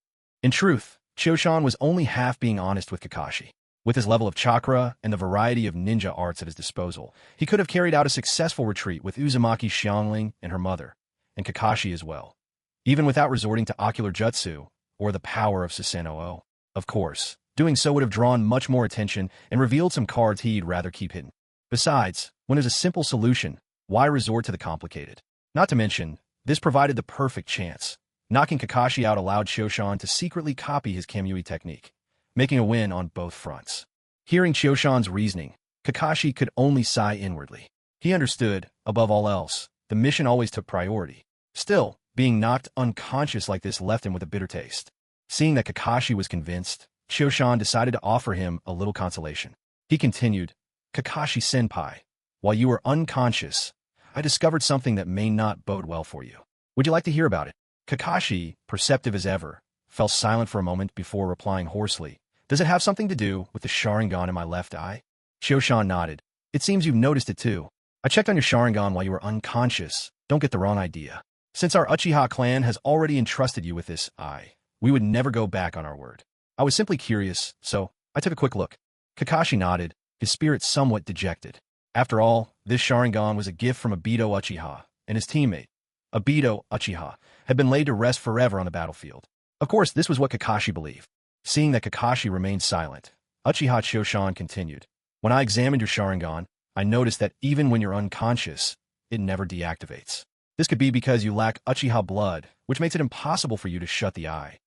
In truth, Choshan was only half being honest with Kakashi. With his level of chakra and the variety of ninja arts at his disposal, he could have carried out a successful retreat with Uzumaki Xiangling and her mother, and Kakashi as well, even without resorting to ocular jutsu or the power of Susanoo. Of course, doing so would have drawn much more attention and revealed some cards he'd rather keep hidden. Besides, when there's a simple solution, why resort to the complicated? Not to mention, this provided the perfect chance. Knocking Kakashi out allowed Choshan to secretly copy his Kamui technique, making a win on both fronts. Hearing Choshan's reasoning, Kakashi could only sigh inwardly. He understood, above all else, the mission always took priority. Still, being knocked unconscious like this left him with a bitter taste. Seeing that Kakashi was convinced, Choshan decided to offer him a little consolation. He continued, "Kakashi-senpai, while you were unconscious, I discovered something that may not bode well for you. Would you like to hear about it?" Kakashi, perceptive as ever, fell silent for a moment before replying hoarsely, "Does it have something to do with the Sharingan in my left eye?" Choshan nodded. "It seems you've noticed it too. I checked on your Sharingan while you were unconscious. Don't get the wrong idea. Since our Uchiha clan has already entrusted you with this eye, we would never go back on our word. I was simply curious, so I took a quick look." Kakashi nodded, his spirit somewhat dejected. After all, this Sharingan was a gift from Obito Uchiha and his teammate. Obito Uchiha had been laid to rest forever on the battlefield. Of course, this was what Kakashi believed. Seeing that Kakashi remained silent, Uchiha Choshan continued, "When I examined your Sharingan, I noticed that even when you're unconscious, it never deactivates. This could be because you lack Uchiha blood, which makes it impossible for you to shut the eye."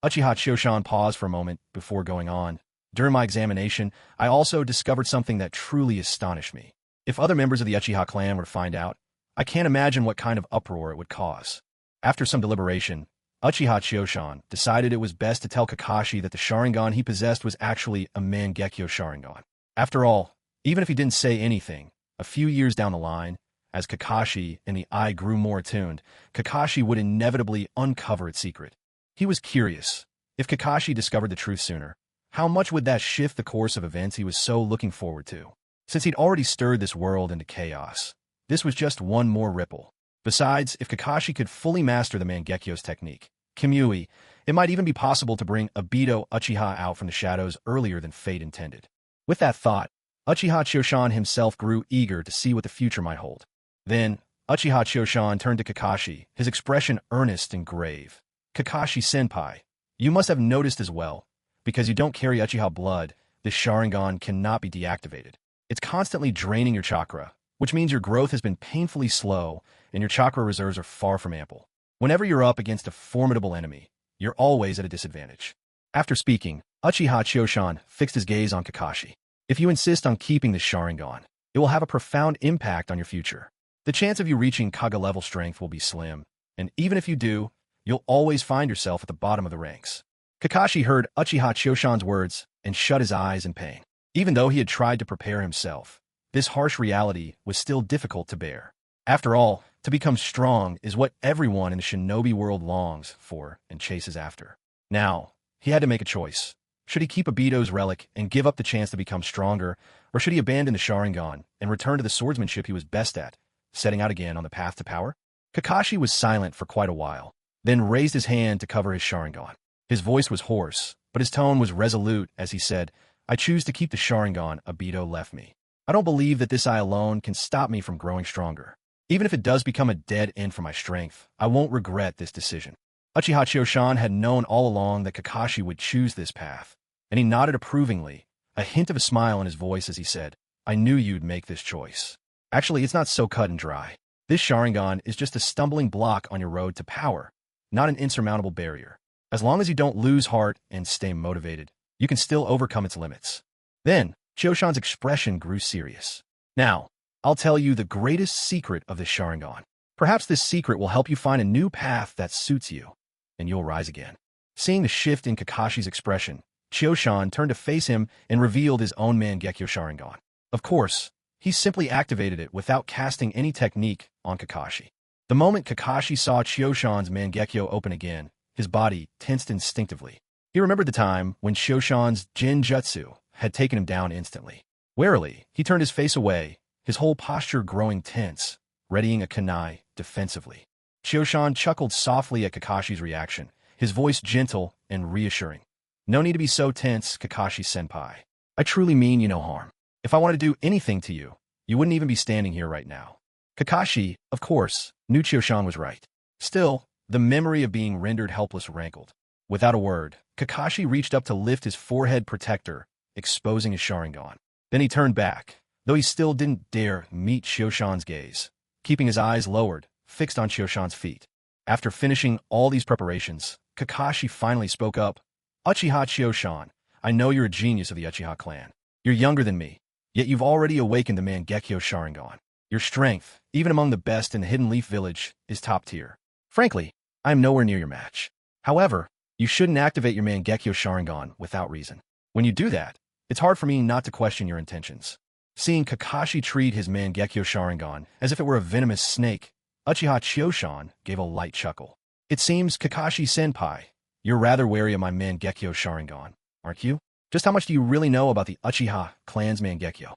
Uchiha Choshan paused for a moment before going on. "During my examination, I also discovered something that truly astonished me. If other members of the Uchiha clan were to find out, I can't imagine what kind of uproar it would cause." After some deliberation, Uchiha Choshan decided it was best to tell Kakashi that the Sharingan he possessed was actually a Mangekyo Sharingan. After all, even if he didn't say anything, a few years down the line, as Kakashi and the eye grew more attuned, Kakashi would inevitably uncover its secret. He was curious. If Kakashi discovered the truth sooner, how much would that shift the course of events he was so looking forward to? Since he'd already stirred this world into chaos, this was just one more ripple. Besides, if Kakashi could fully master the Mangekyo's technique, Kamui, it might even be possible to bring Obito Uchiha out from the shadows earlier than fate intended. With that thought, Uchiha Choshan himself grew eager to see what the future might hold. Then, Uchiha Choshan turned to Kakashi, his expression earnest and grave. "Kakashi-senpai, you must have noticed as well, because you don't carry Uchiha blood, this Sharingan cannot be deactivated. It's constantly draining your chakra, which means your growth has been painfully slow and your chakra reserves are far from ample. Whenever you're up against a formidable enemy, you're always at a disadvantage." After speaking, Uchiha Choshan fixed his gaze on Kakashi. "If you insist on keeping this Sharingan, it will have a profound impact on your future. The chance of you reaching Kaga-level strength will be slim, and even if you do, you'll always find yourself at the bottom of the ranks." Kakashi heard Uchiha Choshan's words and shut his eyes in pain. Even though he had tried to prepare himself, this harsh reality was still difficult to bear. After all, to become strong is what everyone in the shinobi world longs for and chases after. Now, he had to make a choice. Should he keep Obito's relic and give up the chance to become stronger, or should he abandon the Sharingan and return to the swordsmanship he was best at, setting out again on the path to power? Kakashi was silent for quite a while, then raised his hand to cover his Sharingan. His voice was hoarse, but his tone was resolute as he said, "I choose to keep the Sharingan Obito left me. I don't believe that this eye alone can stop me from growing stronger. Even if it does become a dead end for my strength, I won't regret this decision." Uchiha Choshan had known all along that Kakashi would choose this path, and he nodded approvingly, a hint of a smile in his voice as he said, "I knew you'd make this choice. Actually, it's not so cut and dry. This Sharingan is just a stumbling block on your road to power, not an insurmountable barrier. As long as you don't lose heart and stay motivated, you can still overcome its limits." Then, Choshan's expression grew serious. Now, I'll tell you the greatest secret of the Sharingan. Perhaps this secret will help you find a new path that suits you, and you'll rise again. Seeing the shift in Kakashi's expression, Choshan turned to face him and revealed his own Mangekyo Sharingan. Of course, he simply activated it without casting any technique on Kakashi. The moment Kakashi saw Choshan's Mangekyo open again, his body tensed instinctively. He remembered the time when Choshan's Jinjutsu had taken him down instantly. Warily, he turned his face away, his whole posture growing tense, readying a kunai defensively. Choshan chuckled softly at Kakashi's reaction, his voice gentle and reassuring. No need to be so tense, Kakashi-senpai. I truly mean you no harm. If I wanted to do anything to you, you wouldn't even be standing here right now. Kakashi, of course, knew Choshan was right. Still, the memory of being rendered helpless rankled. Without a word, Kakashi reached up to lift his forehead protector, exposing his Sharingan. Then he turned back, though he still didn't dare meet Choshan's gaze, keeping his eyes lowered, fixed on Choshan's feet. After finishing all these preparations, Kakashi finally spoke up. Uchiha Choshan, I know you're a genius of the Uchiha clan. You're younger than me, yet you've already awakened the Mangekyo Sharingan. Your strength, even among the best in the Hidden Leaf Village, is top tier. Frankly, I am nowhere near your match. However, you shouldn't activate your Mangekyo Sharingan without reason. When you do that, it's hard for me not to question your intentions. Seeing Kakashi treat his Mangekyo Sharingan as if it were a venomous snake, Uchiha Choshan gave a light chuckle. It seems, Kakashi-senpai, you're rather wary of my Mangekyo Sharingan, aren't you? Just how much do you really know about the Uchiha clan's Mangekyo?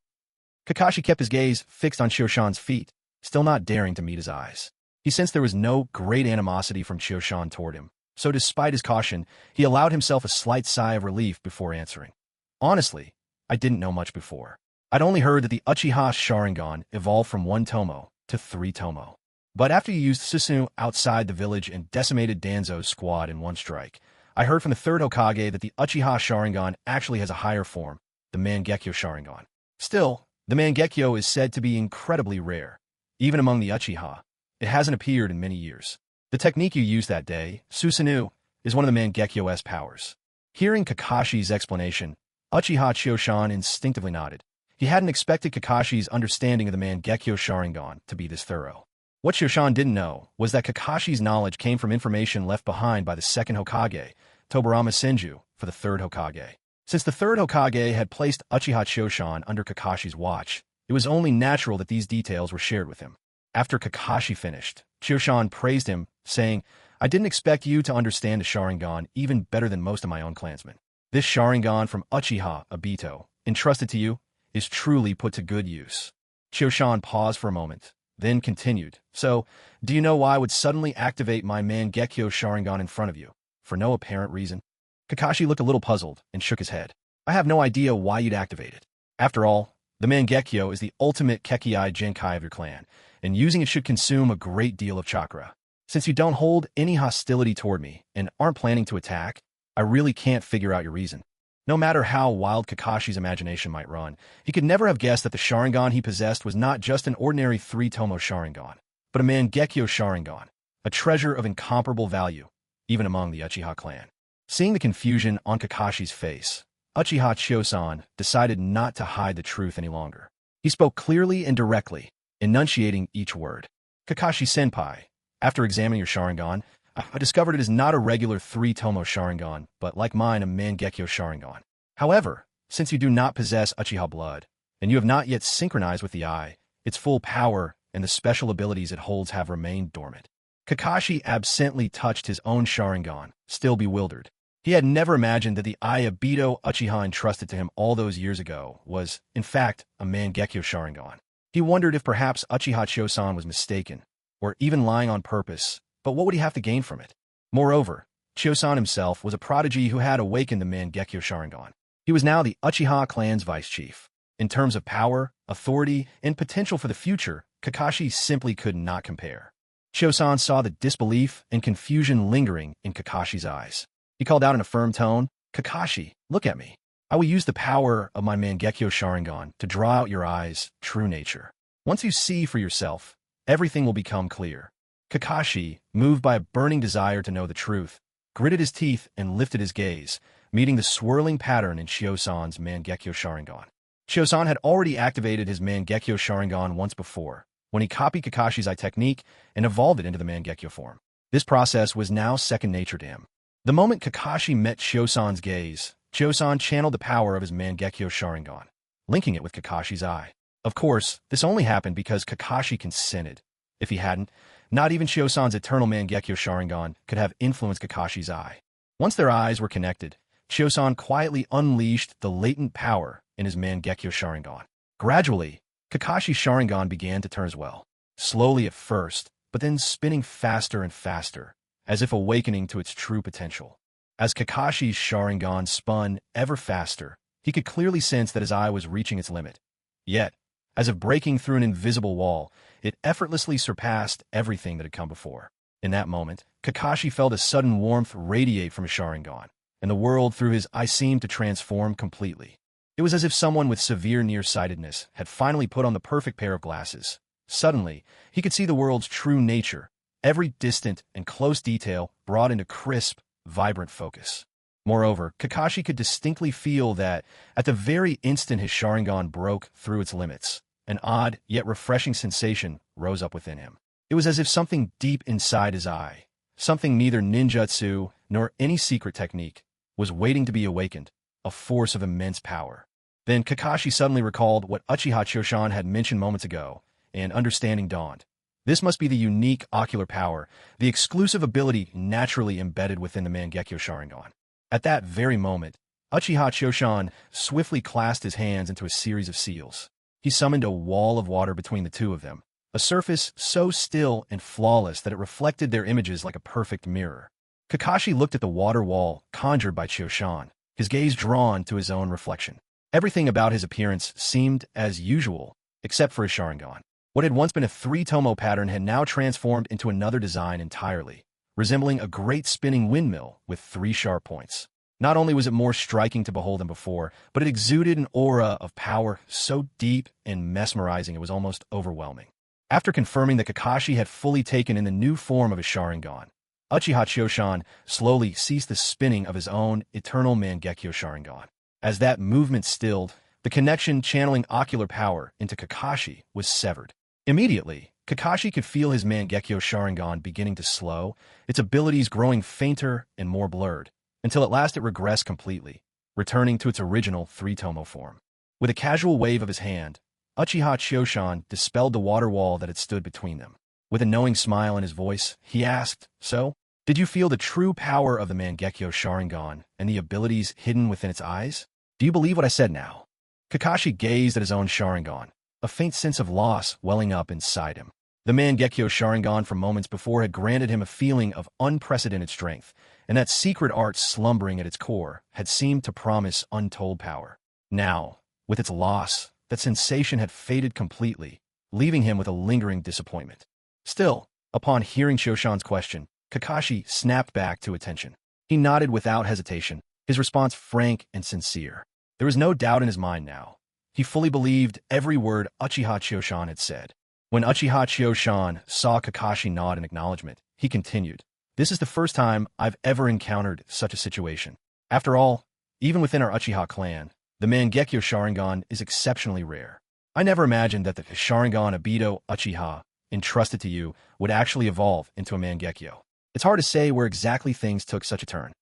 Kakashi kept his gaze fixed on Choshan's feet, still not daring to meet his eyes. He sensed there was no great animosity from Choshan toward him, so despite his caution, he allowed himself a slight sigh of relief before answering. Honestly, I didn't know much before. I'd only heard that the Uchiha Sharingan evolved from 1 tomo to 3 tomo. But after you used Susanoo outside the village and decimated Danzo's squad in one strike, I heard from the 3rd Hokage that the Uchiha Sharingan actually has a higher form, the Mangekyo Sharingan. Still, the Mangekyo is said to be incredibly rare. Even among the Uchiha, it hasn't appeared in many years. The technique you used that day, Susanoo, is one of the Mangekyo's powers. Hearing Kakashi's explanation, Uchiha Choshan instinctively nodded. He hadn't expected Kakashi's understanding of the Mangekyo Sharingan to be this thorough. What Choshan didn't know was that Kakashi's knowledge came from information left behind by the 2nd Hokage, Tobirama Senju, for the 3rd Hokage. Since the 3rd Hokage had placed Uchiha Choshan under Kakashi's watch, it was only natural that these details were shared with him. After Kakashi finished, Choshan praised him, saying, I didn't expect you to understand the Sharingan even better than most of my own clansmen. This Sharingan from Uchiha Obito, entrusted to you, is truly put to good use. Choshan paused for a moment, then continued, So, do you know why I would suddenly activate my Mangekyo Sharingan in front of you? For no apparent reason? Kakashi looked a little puzzled and shook his head. I have no idea why you'd activate it. After all, the Mangekyo is the ultimate Kekkei Genkai of your clan, and using it should consume a great deal of chakra. Since you don't hold any hostility toward me and aren't planning to attack, I really can't figure out your reason. No matter how wild Kakashi's imagination might run, he could never have guessed that the Sharingan he possessed was not just an ordinary 3-tomo Sharingan, but a Mangekyo Sharingan, a treasure of incomparable value, even among the Uchiha clan. Seeing the confusion on Kakashi's face, Uchiha Choshan decided not to hide the truth any longer. He spoke clearly and directly, enunciating each word. Kakashi-senpai, after examining your Sharingan, I discovered it is not a regular 3-tomo Sharingan, but like mine, a Mangekyo Sharingan. However, since you do not possess Uchiha blood, and you have not yet synchronized with the eye, its full power and the special abilities it holds have remained dormant. Kakashi absently touched his own Sharingan, still bewildered. He had never imagined that the eye Obito Uchiha entrusted to him all those years ago was, in fact, a Mangekyo Sharingan. He wondered if perhaps Uchiha Choshan was mistaken, or even lying on purpose, but what would he have to gain from it? Moreover, Choshan himself was a prodigy who had awakened the Mangekyo Sharingan. He was now the Uchiha clan's vice chief. In terms of power, authority, and potential for the future, Kakashi simply could not compare. Choshan saw the disbelief and confusion lingering in Kakashi's eyes. He called out in a firm tone, Kakashi, look at me. I will use the power of my Mangekyo Sharingan to draw out your eyes' true nature. Once you see for yourself, everything will become clear. Kakashi, moved by a burning desire to know the truth, gritted his teeth and lifted his gaze, meeting the swirling pattern in Choshan's Mangekyo Sharingan. Chosan had already activated his Mangekyo Sharingan once before, when he copied Kakashi's eye technique and evolved it into the Mangekyo form. This process was now second nature to him. The moment Kakashi met Chosan's gaze, Chosan channeled the power of his Mangekyo Sharingan, linking it with Kakashi's eye. Of course, this only happened because Kakashi consented. If he hadn't, not even Chosan's eternal Mangekyo Sharingan could have influenced Kakashi's eye. Once their eyes were connected, Chosan quietly unleashed the latent power in his Mangekyo Sharingan. Gradually, Kakashi's Sharingan began to turn as well. Slowly at first, but then spinning faster and faster, as if awakening to its true potential. As Kakashi's Sharingan spun ever faster, he could clearly sense that his eye was reaching its limit. Yet, as if breaking through an invisible wall, it effortlessly surpassed everything that had come before. In that moment, Kakashi felt a sudden warmth radiate from his Sharingan, and the world through his eye seemed to transform completely. It was as if someone with severe nearsightedness had finally put on the perfect pair of glasses. Suddenly, he could see the world's true nature, every distant and close detail brought into crisp, vibrant focus. Moreover, Kakashi could distinctly feel that, at the very instant his Sharingan broke through its limits, an odd yet refreshing sensation rose up within him. It was as if something deep inside his eye, something neither ninjutsu nor any secret technique, was waiting to be awakened, a force of immense power. Then Kakashi suddenly recalled what Uchiha Chosan had mentioned moments ago, and understanding dawned. This must be the unique ocular power, the exclusive ability naturally embedded within the Mangekyo Sharingan. At that very moment, Uchiha Chosan swiftly clasped his hands into a series of seals. He summoned a wall of water between the two of them, a surface so still and flawless that it reflected their images like a perfect mirror. Kakashi looked at the water wall conjured by Chosan, his gaze drawn to his own reflection. Everything about his appearance seemed as usual, except for his Sharingan. What had once been a three-tomo pattern had now transformed into another design entirely, resembling a great spinning windmill with three sharp points. Not only was it more striking to behold than before, but it exuded an aura of power so deep and mesmerizing it was almost overwhelming. After confirming that Kakashi had fully taken in the new form of his Sharingan, Uchiha Chosan slowly ceased the spinning of his own eternal Mangekyo Sharingan. As that movement stilled, the connection channeling ocular power into Kakashi was severed. Immediately, Kakashi could feel his Mangekyo Sharingan beginning to slow, its abilities growing fainter and more blurred, until at last it regressed completely, returning to its original three-tomo form. With a casual wave of his hand, Uchiha Chosan dispelled the water wall that had stood between them. With a knowing smile in his voice, he asked, "So, did you feel the true power of the Mangekyo Sharingan and the abilities hidden within its eyes? Do you believe what I said now?" Kakashi gazed at his own Sharingan, a faint sense of loss welling up inside him. The Mangekyo Sharingan from moments before had granted him a feeling of unprecedented strength, and that secret art slumbering at its core had seemed to promise untold power. Now, with its loss, that sensation had faded completely, leaving him with a lingering disappointment. Still, upon hearing Chosan's question, Kakashi snapped back to attention. He nodded without hesitation, his response frank and sincere. There was no doubt in his mind now. He fully believed every word Uchiha Chosan had said. When Uchiha Chosan saw Kakashi nod in acknowledgement, he continued, "This is the first time I've ever encountered such a situation. After all, even within our Uchiha clan, the Mangekyo Sharingan is exceptionally rare. I never imagined that the Sharingan Obito Uchiha, entrusted to you, would actually evolve into a Mangekyo. It's hard to say where exactly things took such a turn."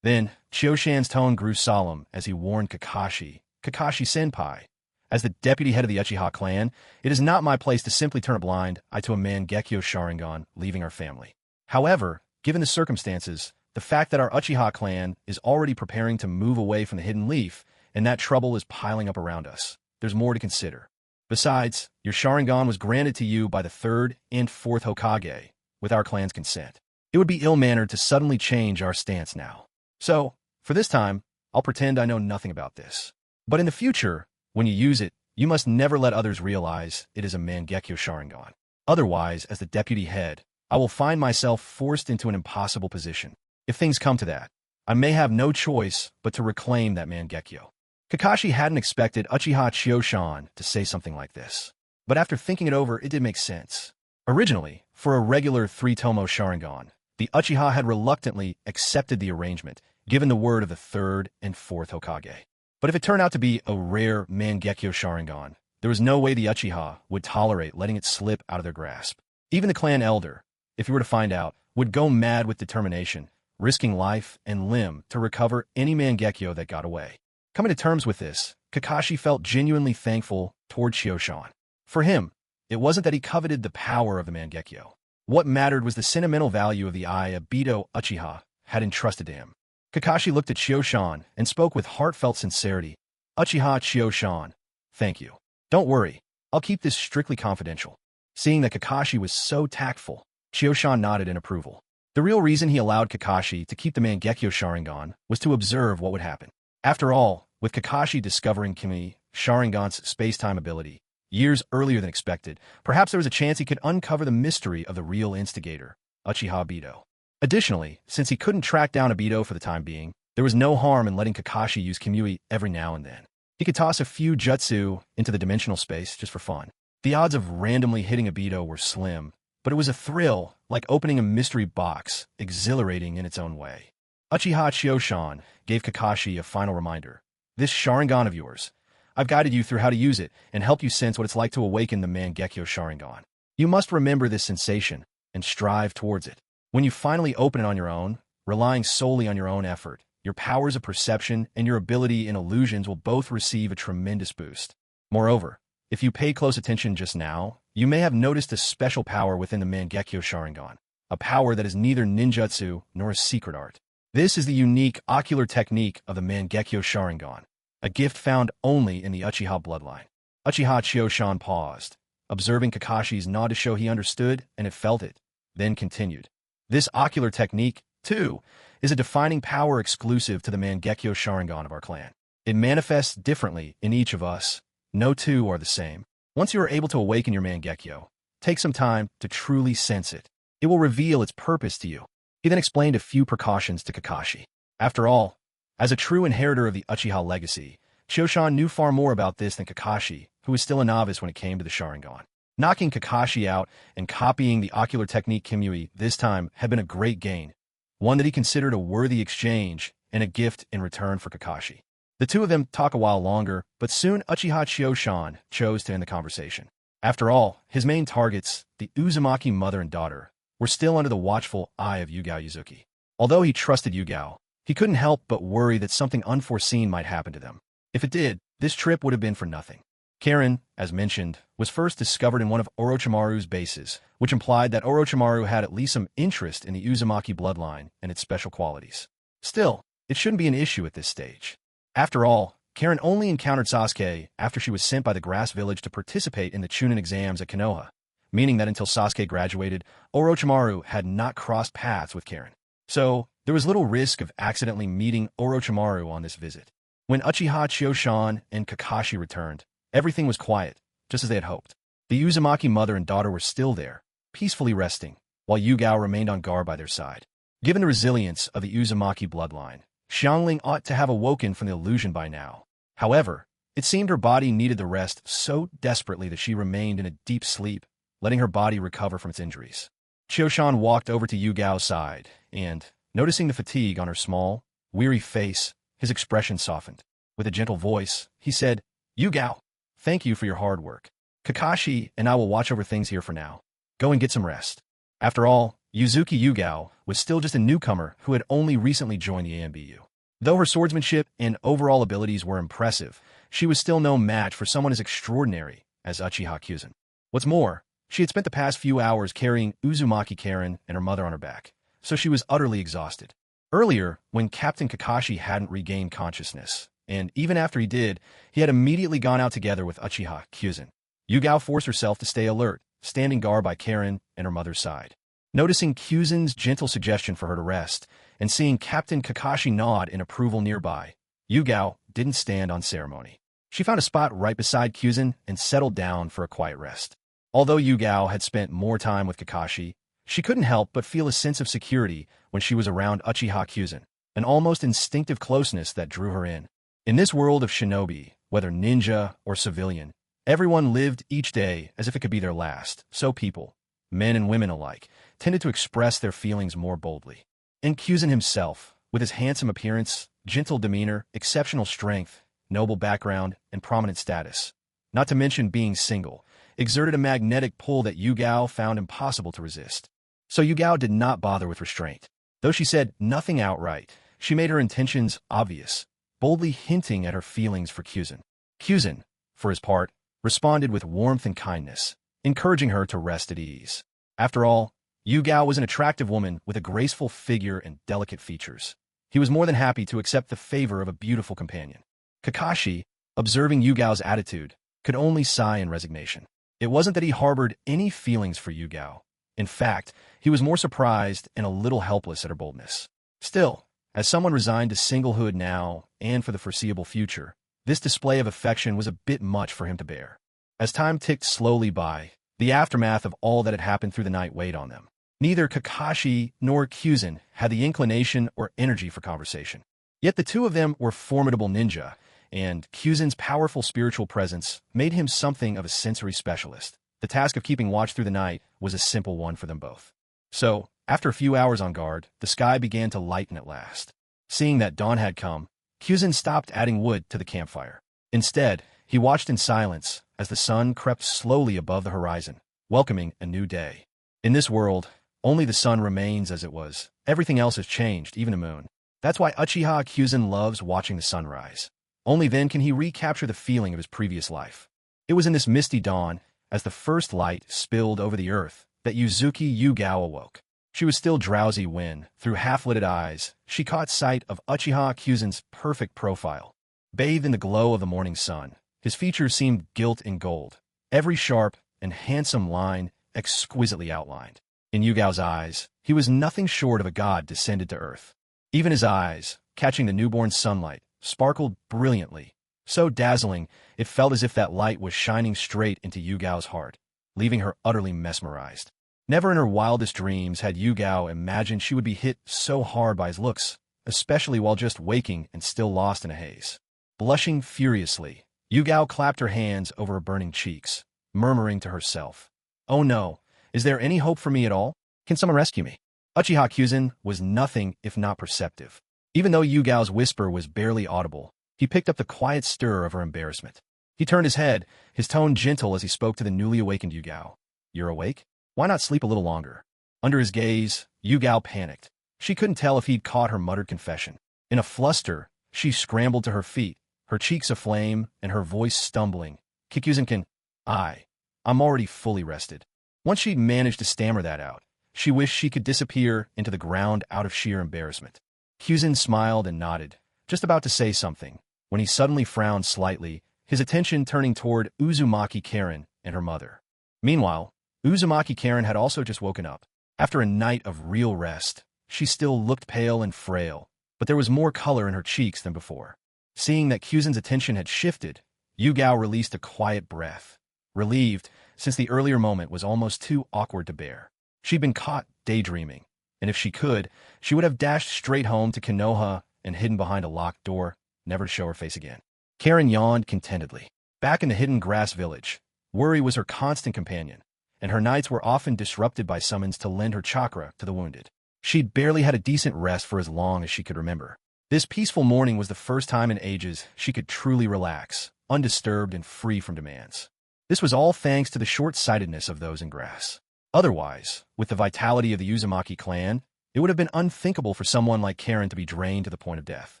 Then, Choshan's tone grew solemn as he warned Kakashi, "Kakashi-senpai, as the deputy head of the Uchiha clan, it is not my place to simply turn a blind eye to a Mangekyo Sharingan leaving our family. However, given the circumstances, the fact that our Uchiha clan is already preparing to move away from the Hidden Leaf, and that trouble is piling up around us, there's more to consider. Besides, your Sharingan was granted to you by the third and fourth Hokage, with our clan's consent. It would be ill-mannered to suddenly change our stance now. So, for this time, I'll pretend I know nothing about this. But in the future, when you use it, you must never let others realize it is a Mangekyo Sharingan. Otherwise, as the deputy head, I will find myself forced into an impossible position. If things come to that, I may have no choice but to reclaim that Mangekyo." Kakashi hadn't expected Uchiha Chosan to say something like this. But after thinking it over, it did make sense. Originally, for a regular three-tomo Sharingan, the Uchiha had reluctantly accepted the arrangement, given the word of the third and fourth Hokage. But if it turned out to be a rare Mangekyo Sharingan, there was no way the Uchiha would tolerate letting it slip out of their grasp. Even the clan elder, if he were to find out, would go mad with determination, risking life and limb to recover any Mangekyo that got away. Coming to terms with this, Kakashi felt genuinely thankful toward Chioshan. For him, it wasn't that he coveted the power of the Mangekyo. What mattered was the sentimental value of the eye Obito Uchiha had entrusted to him. Kakashi looked at Chioshan and spoke with heartfelt sincerity. Uchiha Chioshan, thank you. Don't worry, I'll keep this strictly confidential. Seeing that Kakashi was so tactful, Chioshan nodded in approval. The real reason he allowed Kakashi to keep the Mangekyo Sharingan was to observe what would happen. After all, with Kakashi discovering Kimi Sharingan's space-time ability years earlier than expected, perhaps there was a chance he could uncover the mystery of the real instigator, Uchiha Obito. Additionally, since he couldn't track down Obito for the time being, there was no harm in letting Kakashi use Kimui every now and then. He could toss a few jutsu into the dimensional space just for fun. The odds of randomly hitting Obito were slim, but it was a thrill, like opening a mystery box, exhilarating in its own way. Uchiha Chioshan gave Kakashi a final reminder. This Sharingan of yours, I've guided you through how to use it and helped you sense what it's like to awaken the Mangekyo Sharingan. You must remember this sensation and strive towards it. When you finally open it on your own, relying solely on your own effort, your powers of perception and your ability in illusions will both receive a tremendous boost. Moreover, if you pay close attention just now, you may have noticed a special power within the Mangekyo Sharingan, a power that is neither ninjutsu nor a secret art. This is the unique ocular technique of the Mangekyo Sharingan, a gift found only in the Uchiha bloodline. Uchiha Chioshan paused, observing Kakashi's nod to show he understood and had felt it, then continued. This ocular technique, too, is a defining power exclusive to the Mangekyo Sharingan of our clan. It manifests differently in each of us. No two are the same. Once you are able to awaken your Mangekyo, take some time to truly sense it. It will reveal its purpose to you. He then explained a few precautions to Kakashi. After all, as a true inheritor of the Uchiha legacy, Chioshan knew far more about this than Kakashi, who was still a novice when it came to the Sharingan. Knocking Kakashi out and copying the ocular technique Kimui this time had been a great gain, one that he considered a worthy exchange and a gift in return for Kakashi. The two of them talked a while longer, but soon Uchiha Chioshan chose to end the conversation. After all, his main targets, the Uzumaki mother and daughter, were still under the watchful eye of Yugao Yuzuki. Although he trusted Yugao, he couldn't help but worry that something unforeseen might happen to them. If it did, this trip would have been for nothing. Karen, as mentioned, was first discovered in one of Orochimaru's bases, which implied that Orochimaru had at least some interest in the Uzumaki bloodline and its special qualities. Still, it shouldn't be an issue at this stage. After all, Karen only encountered Sasuke after she was sent by the Grass Village to participate in the Chunin exams at Konoha, meaning that until Sasuke graduated, Orochimaru had not crossed paths with Karen. So, there was little risk of accidentally meeting Orochimaru on this visit. When Uchiha Chioshan and Kakashi returned, everything was quiet, just as they had hoped. The Uzumaki mother and daughter were still there, peacefully resting, while Yugao remained on guard by their side. Given the resilience of the Uzumaki bloodline, Xiangling ought to have awoken from the illusion by now. However, it seemed her body needed the rest so desperately that she remained in a deep sleep, letting her body recover from its injuries. Chioshan walked over to Yugao's side, and, noticing the fatigue on her small, weary face, his expression softened. With a gentle voice, he said, "Yugao, thank you for your hard work. Kakashi and I will watch over things here for now. Go and get some rest." After all, Yuzuki Yugao was still just a newcomer who had only recently joined the AMBU. Though her swordsmanship and overall abilities were impressive, she was still no match for someone as extraordinary as Uchiha Kyuzen. What's more, she had spent the past few hours carrying Uzumaki Karen and her mother on her back, so she was utterly exhausted. Earlier, when Captain Kakashi hadn't regained consciousness, and even after he did, he had immediately gone out together with Uchiha Kyuzen. Yugao forced herself to stay alert, standing guard by Karen and her mother's side. Noticing Kyuzen's gentle suggestion for her to rest, and seeing Captain Kakashi nod in approval nearby, Yugao didn't stand on ceremony. She found a spot right beside Kyuzen and settled down for a quiet rest. Although Yugao had spent more time with Kakashi, she couldn't help but feel a sense of security when she was around Uchiha Kyuzen, an almost instinctive closeness that drew her in. In this world of shinobi, whether ninja or civilian, everyone lived each day as if it could be their last, so people, men and women alike, tended to express their feelings more boldly. And Kyuzen himself, with his handsome appearance, gentle demeanor, exceptional strength, noble background, and prominent status, not to mention being single, exerted a magnetic pull that Yugao found impossible to resist. So Yugao did not bother with restraint. Though she said nothing outright, she made her intentions obvious, boldly hinting at her feelings for Kyuzin. Kyuzin, for his part, responded with warmth and kindness, encouraging her to rest at ease. After all, Yugao was an attractive woman with a graceful figure and delicate features. He was more than happy to accept the favor of a beautiful companion. Kakashi, observing Yugao's attitude, could only sigh in resignation. It wasn't that he harbored any feelings for Yugao. In fact, he was more surprised and a little helpless at her boldness. Still, as someone resigned to singlehood now and for the foreseeable future, this display of affection was a bit much for him to bear. As time ticked slowly by, the aftermath of all that had happened through the night weighed on them. Neither Kakashi nor Kyuzin had the inclination or energy for conversation. Yet the two of them were formidable ninja, and Kyuzin's powerful spiritual presence made him something of a sensory specialist. The task of keeping watch through the night was a simple one for them both. So, after a few hours on guard, the sky began to lighten at last. Seeing that dawn had come, Kyuzin stopped adding wood to the campfire. Instead, he watched in silence as the sun crept slowly above the horizon, welcoming a new day. In this world, only the sun remains as it was. Everything else has changed, even the moon. That's why Uchiha Kyuzin loves watching the sunrise. Only then can he recapture the feeling of his previous life. It was in this misty dawn, as the first light spilled over the earth, that Yuzuki Yugao awoke. She was still drowsy when, through half-lidded eyes, she caught sight of Uchiha Kyuzin's perfect profile. Bathed in the glow of the morning sun, his features seemed gilt in gold, every sharp and handsome line exquisitely outlined. In Yugao's eyes, he was nothing short of a god descended to earth. Even his eyes, catching the newborn sunlight, sparkled brilliantly, so dazzling it felt as if that light was shining straight into Yugao's heart, leaving her utterly mesmerized. Never in her wildest dreams had Yugao imagined she would be hit so hard by his looks, especially while just waking and still lost in a haze. Blushing furiously, Yugao clapped her hands over her burning cheeks, murmuring to herself, "Oh no, is there any hope for me at all? Can someone rescue me?" Uchiha Kyuzin was nothing if not perceptive. Even though Yugao's whisper was barely audible, he picked up the quiet stir of her embarrassment. He turned his head, his tone gentle as he spoke to the newly awakened Yugao. "You're awake? Why not sleep a little longer?" Under his gaze, Yugao panicked. She couldn't tell if he'd caught her muttered confession. In a fluster, she scrambled to her feet, her cheeks aflame and her voice stumbling. "Kyuzin-can, I'm already fully rested." Once she'd managed to stammer that out, she wished she could disappear into the ground out of sheer embarrassment. Kyuzin smiled and nodded, just about to say something, when he suddenly frowned slightly, his attention turning toward Uzumaki Karen and her mother. Meanwhile, Uzumaki Karen had also just woken up. After a night of real rest, she still looked pale and frail, but there was more color in her cheeks than before. Seeing that Kyuzin's attention had shifted, Yugao released a quiet breath, relieved, since the earlier moment was almost too awkward to bear. She'd been caught daydreaming, and if she could, she would have dashed straight home to Konoha and hidden behind a locked door, never to show her face again. Karen yawned contentedly. Back in the hidden grass village, worry was her constant companion, and her nights were often disrupted by summons to lend her chakra to the wounded. She'd barely had a decent rest for as long as she could remember. This peaceful morning was the first time in ages she could truly relax, undisturbed and free from demands. This was all thanks to the short-sightedness of those in grass. Otherwise, with the vitality of the Uzumaki clan, it would have been unthinkable for someone like Karen to be drained to the point of death.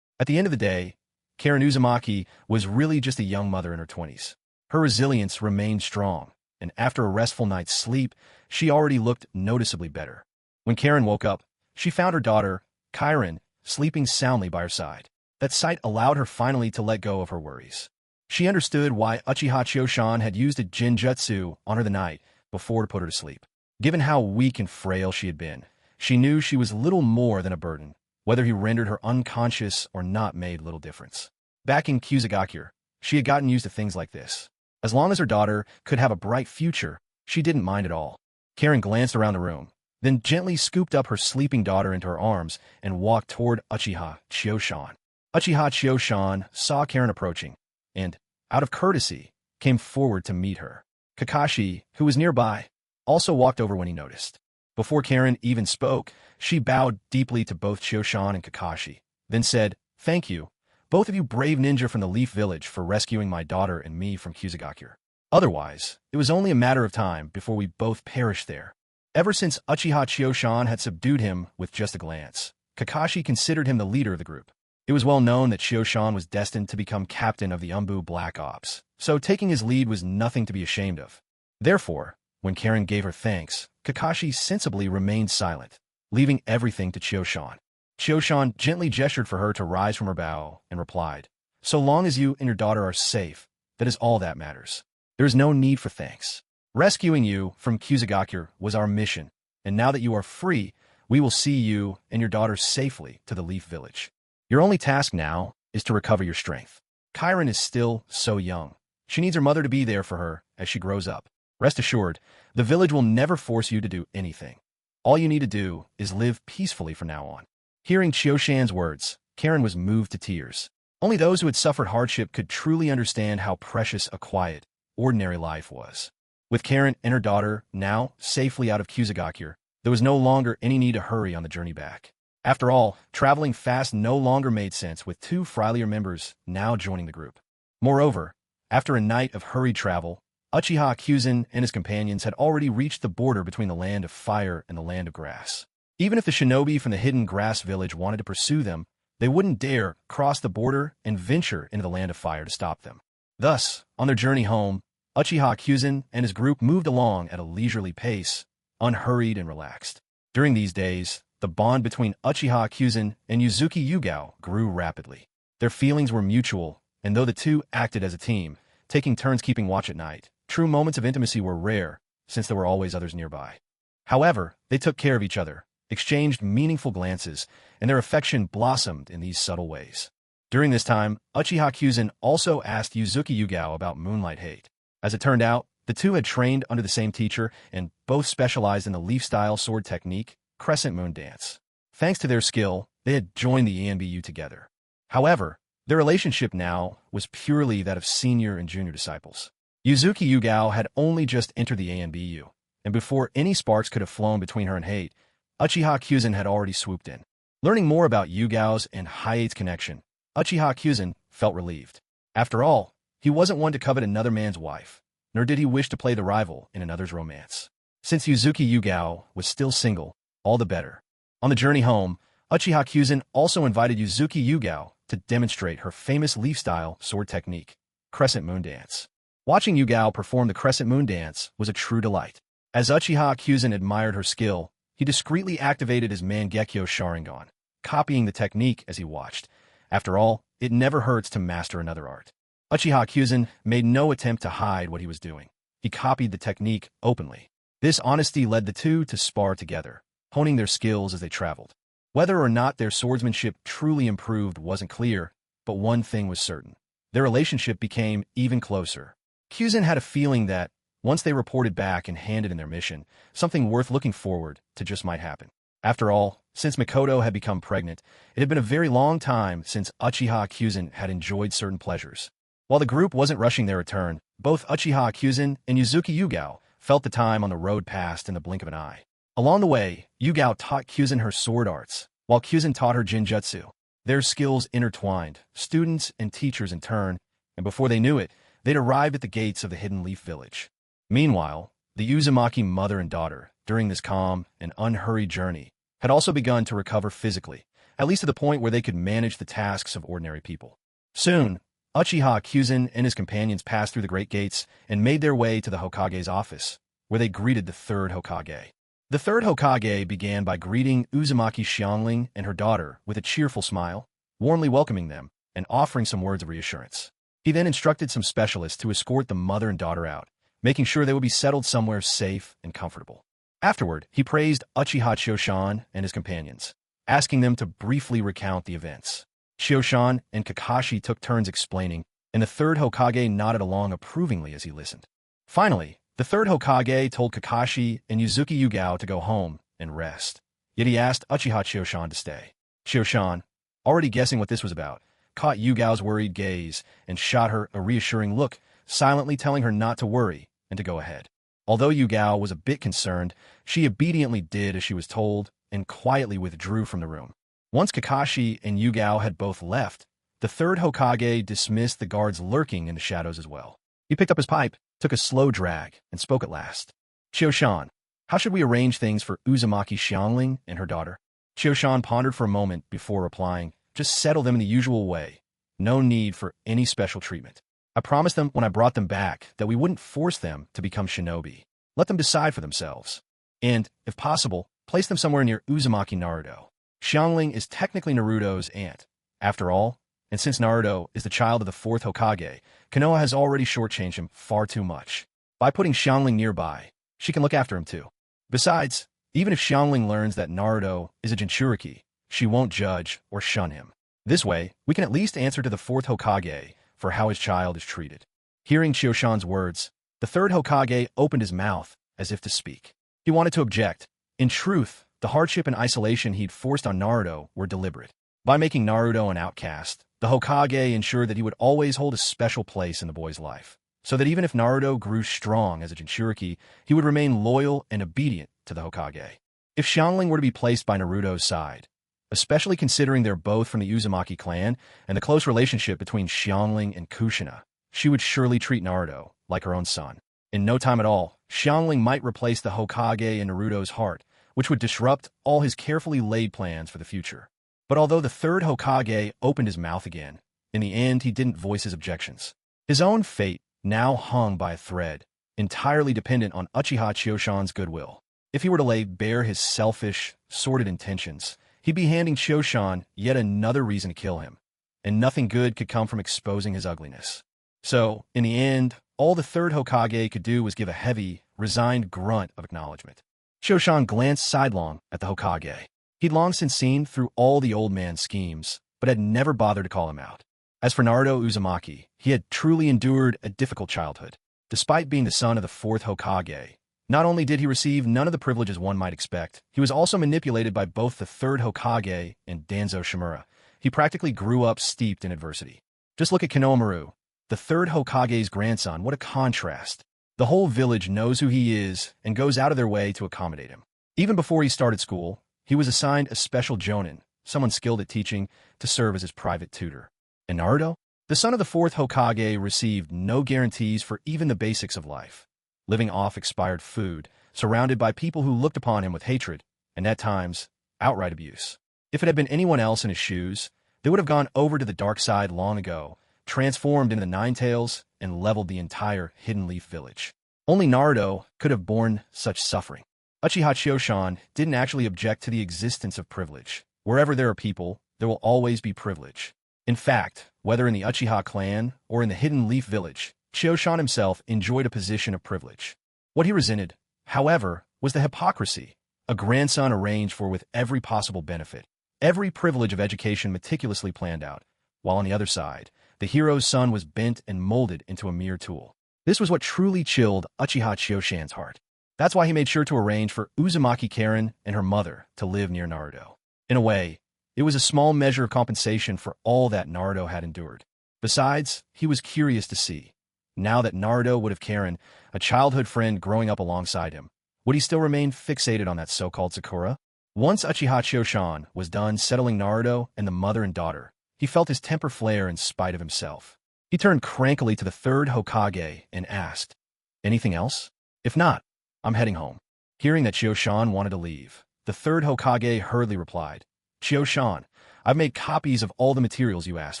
At the end of the day, Karen Uzumaki was really just a young mother in her 20s. Her resilience remained strong, and after a restful night's sleep, she already looked noticeably better. When Karen woke up, she found her daughter, Karen, sleeping soundly by her side. That sight allowed her finally to let go of her worries. She understood why Uchiha Chiyoshan had used a genjutsu on her the night before to put her to sleep. Given how weak and frail she had been, she knew she was little more than a burden. Whether he rendered her unconscious or not made little difference. Back in Kusagakure, she had gotten used to things like this. As long as her daughter could have a bright future, she didn't mind at all. Karen glanced around the room, then gently scooped up her sleeping daughter into her arms and walked toward Uchiha Chiyoshan. Uchiha Chiyoshan saw Karen approaching, and, out of courtesy, came forward to meet her. Kakashi, who was nearby, also walked over when he noticed. Before Karen even spoke, she bowed deeply to both Chiyoshan and Kakashi, then said, "Thank you, both of you brave ninja from the Leaf Village, for rescuing my daughter and me from Kusagakure. Otherwise, it was only a matter of time before we both perished there." Ever since Uchiha Chioshan had subdued him with just a glance, Kakashi considered him the leader of the group. It was well known that Chioshan was destined to become captain of the Umbu Black Ops, so taking his lead was nothing to be ashamed of. Therefore, when Karen gave her thanks, Kakashi sensibly remained silent, leaving everything to Chioshan. Chioshan gently gestured for her to rise from her bow and replied, "So long as you and your daughter are safe, that is all that matters. There is no need for thanks. Rescuing you from Kusagakure was our mission, and now that you are free, we will see you and your daughter safely to the Leaf Village. Your only task now is to recover your strength. Karen is still so young. She needs her mother to be there for her as she grows up. Rest assured, the village will never force you to do anything. All you need to do is live peacefully from now on." Hearing Chioshan's words, Karen was moved to tears. Only those who had suffered hardship could truly understand how precious a quiet, ordinary life was. With Karen and her daughter now safely out of Kusagakure, there was no longer any need to hurry on the journey back. After all, traveling fast no longer made sense with two Freilier members now joining the group. Moreover, after a night of hurried travel, Uchiha Kyuzen and his companions had already reached the border between the land of fire and the land of grass. Even if the shinobi from the hidden grass village wanted to pursue them, they wouldn't dare cross the border and venture into the land of fire to stop them. Thus, on their journey home, Uchiha Kyuzen and his group moved along at a leisurely pace, unhurried and relaxed. During these days, the bond between Uchiha Kyuzen and Yuzuki Yugao grew rapidly. Their feelings were mutual, and though the two acted as a team, taking turns keeping watch at night, true moments of intimacy were rare, since there were always others nearby. However, they took care of each other, exchanged meaningful glances, and their affection blossomed in these subtle ways. During this time, Uchiha Kyuzen also asked Yuzuki Yugao about Moonlight Hate. As it turned out, the two had trained under the same teacher and both specialized in the leaf-style sword technique, Crescent Moon Dance. Thanks to their skill, they had joined the ENBU together. However, their relationship now was purely that of senior and junior disciples. Yuzuki Yugao had only just entered the ANBU, and before any sparks could have flown between her and Hate, Uchiha Kyuzen had already swooped in. Learning more about Yugao's and Hate's connection, Uchiha Kyuzen felt relieved. After all, he wasn't one to covet another man's wife, nor did he wish to play the rival in another's romance. Since Yuzuki Yugao was still single, all the better. On the journey home, Uchiha Kyuzen also invited Yuzuki Yugao to demonstrate her famous leaf-style sword technique, Crescent Moon Dance. Watching Yugao perform the Crescent Moon Dance was a true delight. As Uchiha Kyuzen admired her skill, he discreetly activated his Mangekyo Sharingan, copying the technique as he watched. After all, it never hurts to master another art. Uchiha Kyuzen made no attempt to hide what he was doing. He copied the technique openly. This honesty led the two to spar together, honing their skills as they traveled. Whether or not their swordsmanship truly improved wasn't clear, but one thing was certain. Their relationship became even closer. Kyuzen had a feeling that, once they reported back and handed in their mission, something worth looking forward to just might happen. After all, since Mikoto had become pregnant, it had been a very long time since Uchiha Kyuzen had enjoyed certain pleasures. While the group wasn't rushing their return, both Uchiha Kyuzen and Yuzuki Yugao felt the time on the road passed in the blink of an eye. Along the way, Yugao taught Kyuzen her sword arts, while Kyuzen taught her Jinjutsu. Their skills intertwined, students and teachers in turn, and before they knew it, they'd arrived at the gates of the Hidden Leaf Village. Meanwhile, the Uzumaki mother and daughter, during this calm and unhurried journey, had also begun to recover physically, at least to the point where they could manage the tasks of ordinary people. Soon, Uchiha Kyuzen and his companions passed through the great gates and made their way to the Hokage's office, where they greeted the third Hokage. The third Hokage began by greeting Uzumaki Xiangling and her daughter with a cheerful smile, warmly welcoming them and offering some words of reassurance. He then instructed some specialists to escort the mother and daughter out, making sure they would be settled somewhere safe and comfortable. Afterward, he praised Uchiha Chioshan and his companions, asking them to briefly recount the events. Chioshan and Kakashi took turns explaining, and the third Hokage nodded along approvingly as he listened. Finally, the third Hokage told Kakashi and Yuzuki Yugao to go home and rest, yet he asked Uchiha Chioshan to stay. Chioshan, already guessing what this was about, caught Yugao's worried gaze and shot her a reassuring look, silently telling her not to worry and to go ahead. Although Yugao was a bit concerned, she obediently did as she was told and quietly withdrew from the room. Once Kakashi and Yugao had both left, The third Hokage dismissed the guards lurking in the shadows as well. He picked up his pipe, took a slow drag, and spoke at last. Chioshan, how should we arrange things for Uzumaki Xiangling and her daughter? Chioshan pondered for a moment before replying, just settle them in the usual way. No need for any special treatment. I promised them when I brought them back that we wouldn't force them to become shinobi. Let them decide for themselves. And, if possible, place them somewhere near Uzumaki Naruto. Xiangling is technically Naruto's aunt. After all, and since Naruto is the child of the fourth Hokage, Konoha has already shortchanged him far too much. By putting Xiangling nearby, she can look after him too. Besides, even if Xiangling learns that Naruto is a Jinchuriki, she won't judge or shun him. This way, we can at least answer to the fourth Hokage for how his child is treated. Hearing Chioshan's words, the third Hokage opened his mouth as if to speak. He wanted to object. In truth, the hardship and isolation he'd forced on Naruto were deliberate. By making Naruto an outcast, the Hokage ensured that he would always hold a special place in the boy's life, so that even if Naruto grew strong as a Jinchuriki, he would remain loyal and obedient to the Hokage. If Xiangling were to be placed by Naruto's side, especially considering they're both from the Uzumaki clan and the close relationship between Xiangling and Kushina, she would surely treat Naruto like her own son. In no time at all, Xiangling might replace the Hokage in Naruto's heart, which would disrupt all his carefully laid plans for the future. But although the third Hokage opened his mouth again, in the end he didn't voice his objections. His own fate now hung by a thread, entirely dependent on Uchiha Chioshan's goodwill. If he were to lay bare his selfish, sordid intentions, he'd be handing Chioshan yet another reason to kill him, and nothing good could come from exposing his ugliness. So, in the end, all the third Hokage could do was give a heavy, resigned grunt of acknowledgement. Chioshan glanced sidelong at the Hokage. He'd long since seen through all the old man's schemes, but had never bothered to call him out. As for Naruto Uzumaki, he had truly endured a difficult childhood. Despite being the son of the fourth Hokage, not only did he receive none of the privileges one might expect, he was also manipulated by both the third Hokage and Danzo Shimura. He practically grew up steeped in adversity. Just look at Konohamaru, the third Hokage's grandson. What a contrast. The whole village knows who he is and goes out of their way to accommodate him. Even before he started school, he was assigned a special jonin, someone skilled at teaching, to serve as his private tutor. And Naruto, the son of the fourth Hokage, received no guarantees for even the basics of life, living off expired food, surrounded by people who looked upon him with hatred, and at times, outright abuse. If it had been anyone else in his shoes, they would have gone over to the dark side long ago, transformed into the Nine Tails, and leveled the entire Hidden Leaf village. Only Naruto could have borne such suffering. Uchiha Chioshan didn't actually object to the existence of privilege. Wherever there are people, there will always be privilege. In fact, whether in the Uchiha clan or in the Hidden Leaf village, Chioshan himself enjoyed a position of privilege. What he resented, however, was the hypocrisy. A grandson arranged for with every possible benefit, every privilege of education meticulously planned out, while on the other side, the hero's son was bent and molded into a mere tool. This was what truly chilled Uchiha Chioshan's heart. That's why he made sure to arrange for Uzumaki Karen and her mother to live near Naruto. In a way, it was a small measure of compensation for all that Naruto had endured. Besides, he was curious to see, now that Naruto would have Karen, a childhood friend growing up alongside him, would he still remain fixated on that so-called Sakura? Once Uchiha Chioshan was done settling Naruto and the mother and daughter, he felt his temper flare in spite of himself. He turned crankily to the third Hokage and asked, "Anything else? If not, I'm heading home." Hearing that Chioshan wanted to leave, the third Hokage hurriedly replied, "Chioshan, I've made copies of all the materials you asked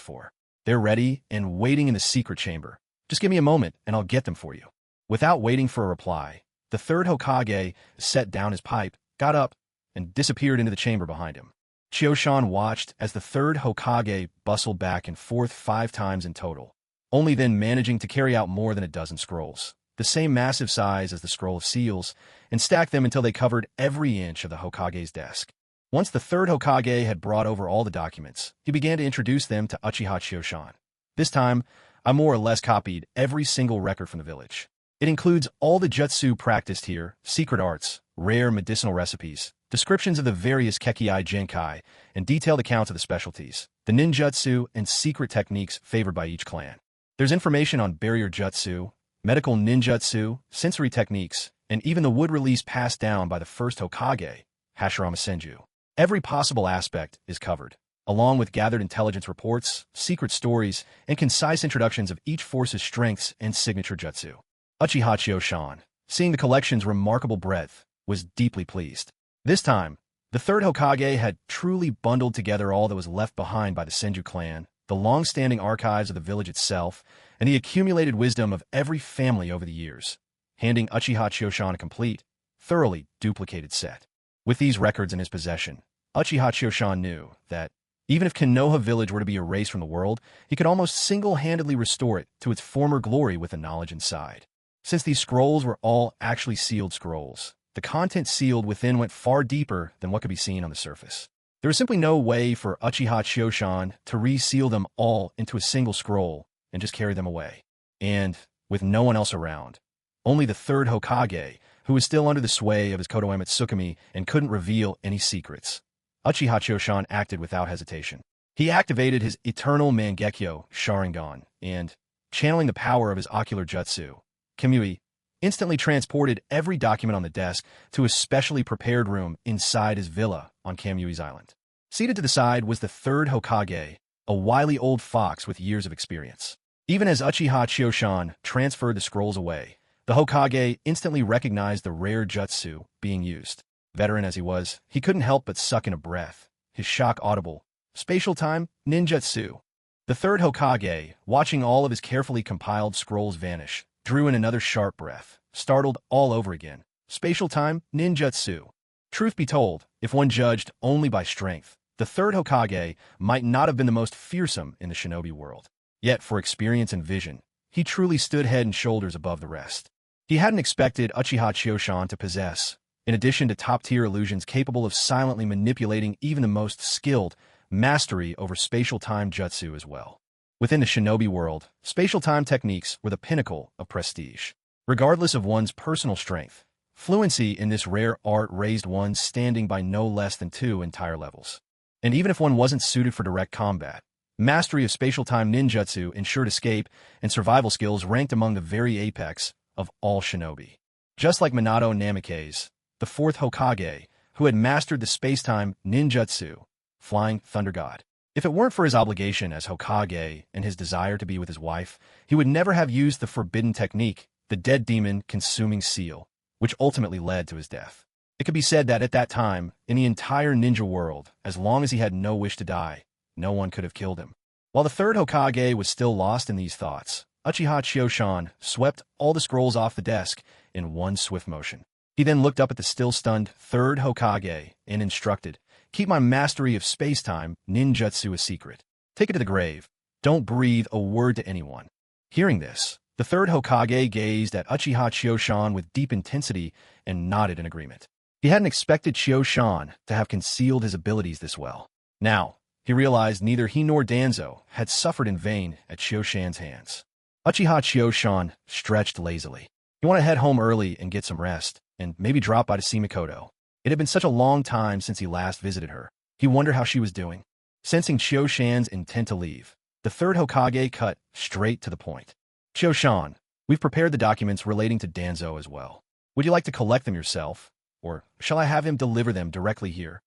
for. They're ready and waiting in the secret chamber. Just give me a moment and I'll get them for you." Without waiting for a reply, the third Hokage set down his pipe, got up, and disappeared into the chamber behind him. Chioshan watched as the third Hokage bustled back and forth 5 times in total, only then managing to carry out more than a dozen scrolls, the same massive size as the scroll of seals, and stack them until they covered every inch of the Hokage's desk. Once the third Hokage had brought over all the documents, he began to introduce them to Uchiha Chioshan. This time, I more or less copied every single record from the village. It includes all the jutsu practiced here, secret arts, rare medicinal recipes, descriptions of the various Kekkei Genkai, and detailed accounts of the specialties, the ninjutsu, and secret techniques favored by each clan. There's information on barrier jutsu, medical ninjutsu, sensory techniques, and even the wood release passed down by the first Hokage, Hashirama Senju. Every possible aspect is covered. along with gathered intelligence reports, secret stories, and concise introductions of each force's strengths and signature jutsu. Uchiha Chiyoshan, seeing the collection's remarkable breadth, was deeply pleased. This time, the third Hokage had truly bundled together all that was left behind by the Senju clan, the long-standing archives of the village itself, and the accumulated wisdom of every family over the years, handing Uchiha Chiyoshan a complete, thoroughly duplicated set. With these records in his possession, Uchiha Chiyoshan knew that, even if Konoha village were to be erased from the world, he could almost single-handedly restore it to its former glory with the knowledge inside. Since these scrolls were all actually sealed scrolls, the content sealed within went far deeper than what could be seen on the surface. There was simply no way for Uchiha Chiyoshan to reseal them all into a single scroll and just carry them away. And, with no one else around, only the third Hokage, who was still under the sway of his Kodoeme Tsukumi and couldn't reveal any secrets, Uchiha Chiyoshan acted without hesitation. He activated his eternal Mangekyo Sharingan and, channeling the power of his ocular jutsu, Kamui, instantly transported every document on the desk to a specially prepared room inside his villa on Kamui's island. Seated to the side was the third Hokage, a wily old fox with years of experience. Even as Uchiha Chiyoshan transferred the scrolls away, the Hokage instantly recognized the rare jutsu being used. Veteran as he was, he couldn't help but suck in a breath, his shock audible. Spatial time, ninjutsu. The third Hokage, watching all of his carefully compiled scrolls vanish, drew in another sharp breath, startled all over again. Spatial time, ninjutsu. Truth be told, if one judged only by strength, the third Hokage might not have been the most fearsome in the shinobi world. Yet, for experience and vision, he truly stood head and shoulders above the rest. He hadn't expected Uchiha Chiyoshan to possess, in addition to top-tier illusions capable of silently manipulating even the most skilled, mastery over spatial time jutsu as well. Within the shinobi world, spatial time techniques were the pinnacle of prestige. Regardless of one's personal strength, fluency in this rare art raised one's standing by no less than 2 entire levels. And even if one wasn't suited for direct combat, mastery of spatial time ninjutsu ensured escape and survival skills ranked among the very apex of all shinobi. Just like Minato Namikaze, the fourth Hokage, who had mastered the space-time ninjutsu, Flying Thunder God. If it weren't for his obligation as Hokage and his desire to be with his wife, he would never have used the forbidden technique, the dead demon consuming seal, which ultimately led to his death. It could be said that at that time, in the entire ninja world, as long as he had no wish to die, no one could have killed him. While the third Hokage was still lost in these thoughts, Uchiha Chiyoshan swept all the scrolls off the desk in one swift motion. He then looked up at the still-stunned third Hokage and instructed, "Keep my mastery of space-time ninjutsu a secret. Take it to the grave. Don't breathe a word to anyone." Hearing this, the third Hokage gazed at Uchiha Chiyoshan with deep intensity and nodded in agreement. He hadn't expected Chiyoshan to have concealed his abilities this well. Now, he realized neither he nor Danzo had suffered in vain at Chiyoshan's hands. Uchiha Chiyoshan stretched lazily. He wanted to head home early and get some rest, and maybe drop by to see Mikoto. It had been such a long time since he last visited her. He wondered how she was doing. Sensing Chiyoshan's intent to leave, the third Hokage cut straight to the point. "Chiyoshan, we've prepared the documents relating to Danzo as well. Would you like to collect them yourself, or shall I have him deliver them directly here?"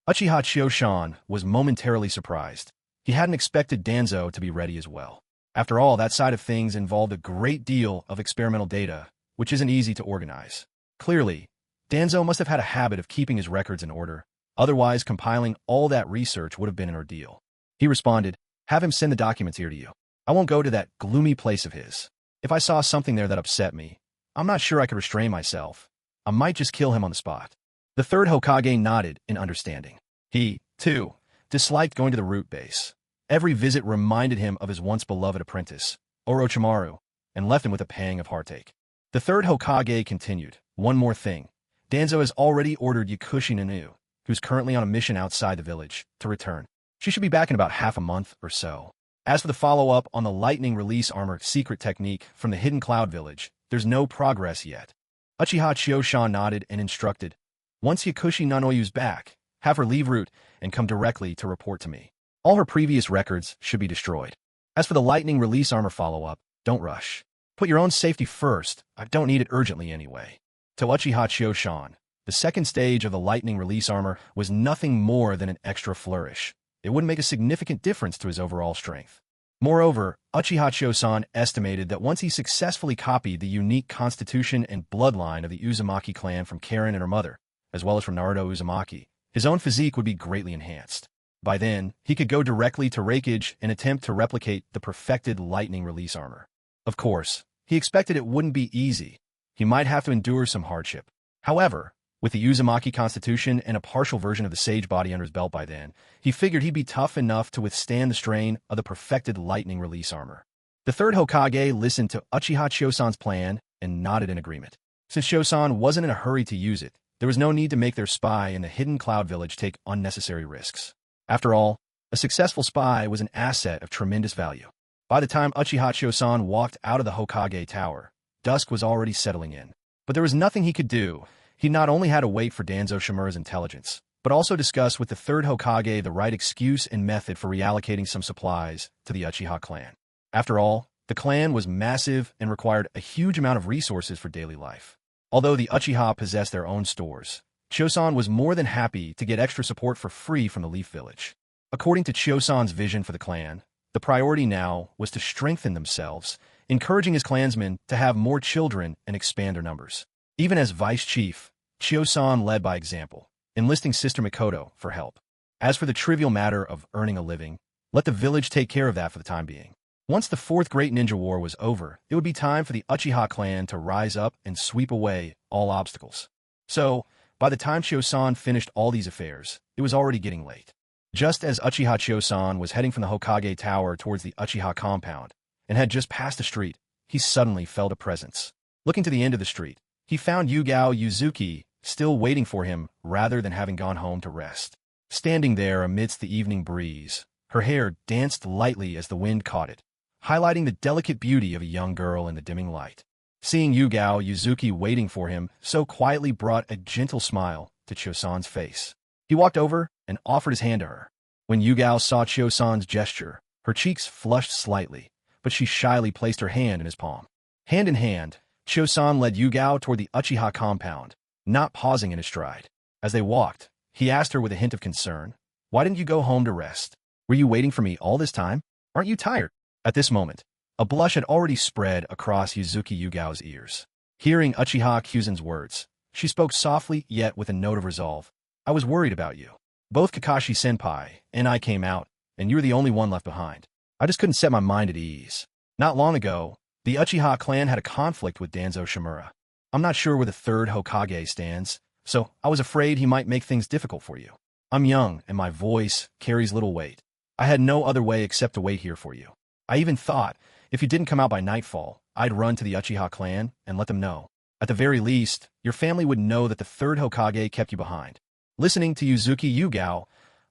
Uchiha Chiyoshan was momentarily surprised. He hadn't expected Danzo to be ready as well. After all, that side of things involved a great deal of experimental data, which isn't easy to organize. Clearly, Danzo must have had a habit of keeping his records in order. Otherwise, compiling all that research would have been an ordeal. He responded, "Have him send the documents here to you. I won't go to that gloomy place of his. If I saw something there that upset me, I'm not sure I could restrain myself. I might just kill him on the spot." The third Hokage nodded in understanding. He, too, disliked going to the root base. Every visit reminded him of his once beloved apprentice, Orochimaru, and left him with a pang of heartache. The third Hokage continued, "One more thing. Danzo has already ordered Yakushi Nanu, who's currently on a mission outside the village, to return. She should be back in about half a month or so. As for the follow-up on the lightning release armor secret technique from the Hidden Cloud Village, there's no progress yet." Uchiha Chiyoshan nodded and instructed, "Once Yakushi Nanoyu's back, have her leave route and come directly to report to me. All her previous records should be destroyed. As for the lightning release armor follow-up, don't rush. Put your own safety first. I don't need it urgently anyway." To Uchiha Chiyoshan, the second stage of the lightning release armor was nothing more than an extra flourish, it wouldn't make a significant difference to his overall strength. Moreover, Uchiha Chosan estimated that once he successfully copied the unique constitution and bloodline of the Uzumaki clan from Karen and her mother, as well as from Naruto Uzumaki, his own physique would be greatly enhanced. By then, he could go directly to Raikage and attempt to replicate the perfected lightning release armor. Of course, he expected it wouldn't be easy. He might have to endure some hardship. However, with the Uzumaki constitution and a partial version of the Sage body under his belt by then, he figured he'd be tough enough to withstand the strain of the perfected lightning release armor. The third Hokage listened to Uchiha Chosan's plan and nodded in agreement. Since Chosan wasn't in a hurry to use it, there was no need to make their spy in the hidden cloud village take unnecessary risks. After all, a successful spy was an asset of tremendous value. By the time Uchiha Chosan walked out of the Hokage Tower, dusk was already settling in. But there was nothing he could do. He not only had to wait for Danzo Shimura's intelligence, but also discuss with the third Hokage the right excuse and method for reallocating some supplies to the Uchiha clan. After all, the clan was massive and required a huge amount of resources for daily life. Although the Uchiha possessed their own stores, Chosan was more than happy to get extra support for free from the Leaf Village. According to Chosan's vision for the clan, the priority now was to strengthen themselves, encouraging his clansmen to have more children and expand their numbers. Even as vice chief, Chosan led by example, enlisting Sister Mikoto for help. As for the trivial matter of earning a living, let the village take care of that for the time being. Once the Fourth Great Ninja War was over, it would be time for the Uchiha clan to rise up and sweep away all obstacles. So, by the time Chosan finished all these affairs, it was already getting late. Just as Uchiha Chosan was heading from the Hokage Tower towards the Uchiha compound, and had just passed a street, he suddenly felt a presence. Looking to the end of the street, he found Yugao Yuzuki still waiting for him rather than having gone home to rest. Standing there amidst the evening breeze, her hair danced lightly as the wind caught it, highlighting the delicate beauty of a young girl in the dimming light. Seeing Yugao Yuzuki waiting for him so quietly brought a gentle smile to Chosan's face. He walked over and offered his hand to her. When Yugao saw Chosan's gesture, her cheeks flushed slightly, but she shyly placed her hand in his palm. Hand in hand, Chosan led Yugao toward the Uchiha compound, not pausing in his stride. As they walked, he asked her with a hint of concern, "Why didn't you go home to rest? Were you waiting for me all this time? Aren't you tired?" At this moment, a blush had already spread across Yuzuki Yugao's ears. Hearing Uchiha Kyuzen's words, she spoke softly yet with a note of resolve. "I was worried about you. Both Kakashi-senpai and I came out, and you were the only one left behind. I just couldn't set my mind at ease. Not long ago, the Uchiha clan had a conflict with Danzo Shimura. I'm not sure where the third Hokage stands, so I was afraid he might make things difficult for you. I'm young, and my voice carries little weight. I had no other way except to wait here for you. I even thought, if you didn't come out by nightfall, I'd run to the Uchiha clan and let them know. At the very least, your family would know that the third Hokage kept you behind." Listening to Yuzuki Yugao,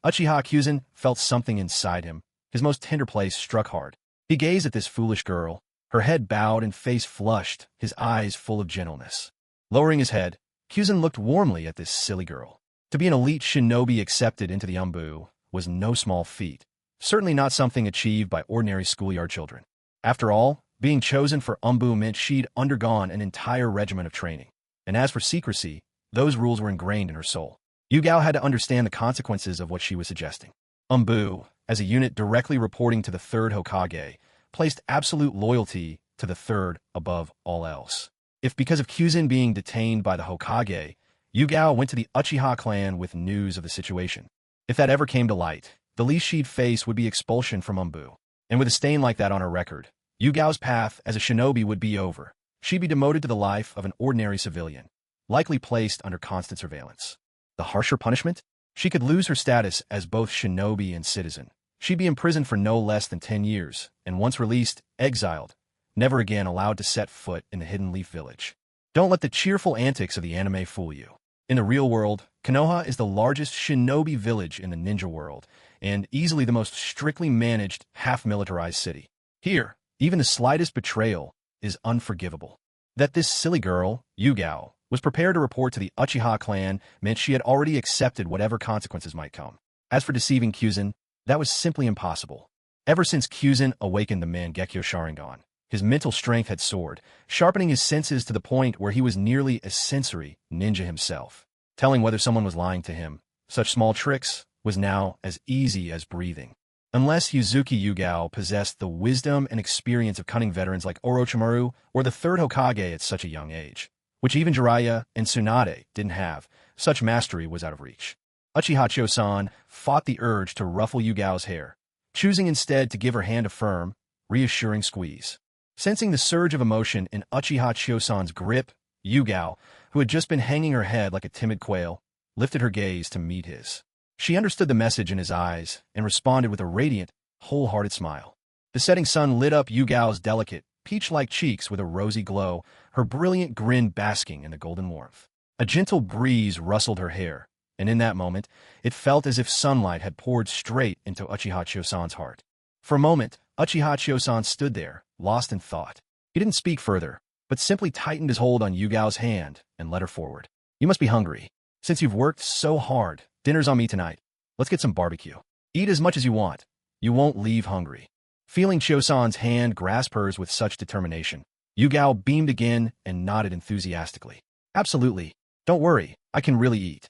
Uchiha Kyuzen felt something inside him. His most tender place struck hard. He gazed at this foolish girl, her head bowed and face flushed, his eyes full of gentleness. Lowering his head, Kyuzen looked warmly at this silly girl. To be an elite shinobi accepted into the Umbu was no small feat, certainly not something achieved by ordinary schoolyard children. After all, being chosen for Umbu meant she'd undergone an entire regimen of training. And as for secrecy, those rules were ingrained in her soul. Yugao had to understand the consequences of what she was suggesting. Umbu, as a unit directly reporting to the third Hokage, placed absolute loyalty to the third above all else. If because of Kyuzen being detained by the Hokage, Yugao went to the Uchiha clan with news of the situation, if that ever came to light, the least she'd face would be expulsion from Umbu. And with a stain like that on her record, Yugao's path as a shinobi would be over. She'd be demoted to the life of an ordinary civilian, likely placed under constant surveillance. The harsher punishment? She could lose her status as both shinobi and citizen. She'd be imprisoned for no less than 10 years, and once released, exiled, never again allowed to set foot in the Hidden Leaf Village. Don't let the cheerful antics of the anime fool you. In the real world, Konoha is the largest shinobi village in the ninja world, and easily the most strictly managed, half-militarized city. Here, even the slightest betrayal is unforgivable. That this silly girl, Yugao, was prepared to report to the Uchiha clan meant she had already accepted whatever consequences might come. As for deceiving Kyuzen, that was simply impossible. Ever since Kyuzen awakened the Mangekyo Sharingan, his mental strength had soared, sharpening his senses to the point where he was nearly a sensory ninja himself. Telling whether someone was lying to him, such small tricks was now as easy as breathing. Unless Yuzuki Yugao possessed the wisdom and experience of cunning veterans like Orochimaru or the third Hokage at such a young age, which even Jiraiya and Tsunade didn't have, such mastery was out of reach. Uchiha Chosan fought the urge to ruffle Yugao's hair, choosing instead to give her hand a firm, reassuring squeeze. Sensing the surge of emotion in Uchiha Chosan's grip, Yugao, who had just been hanging her head like a timid quail, lifted her gaze to meet his. She understood the message in his eyes and responded with a radiant, wholehearted smile. The setting sun lit up Yugao's delicate, peach-like cheeks with a rosy glow, her brilliant grin basking in the golden warmth. A gentle breeze rustled her hair, and in that moment, it felt as if sunlight had poured straight into Uchiha Chosan's heart. For a moment, Uchiha Chosan stood there, lost in thought. He didn't speak further, but simply tightened his hold on Yugao's hand and led her forward. "You must be hungry. Since you've worked so hard, dinner's on me tonight. Let's get some barbecue. Eat as much as you want. You won't leave hungry." Feeling Chosan's hand grasp hers with such determination, Yugao beamed again and nodded enthusiastically. "Absolutely. Don't worry, I can really eat."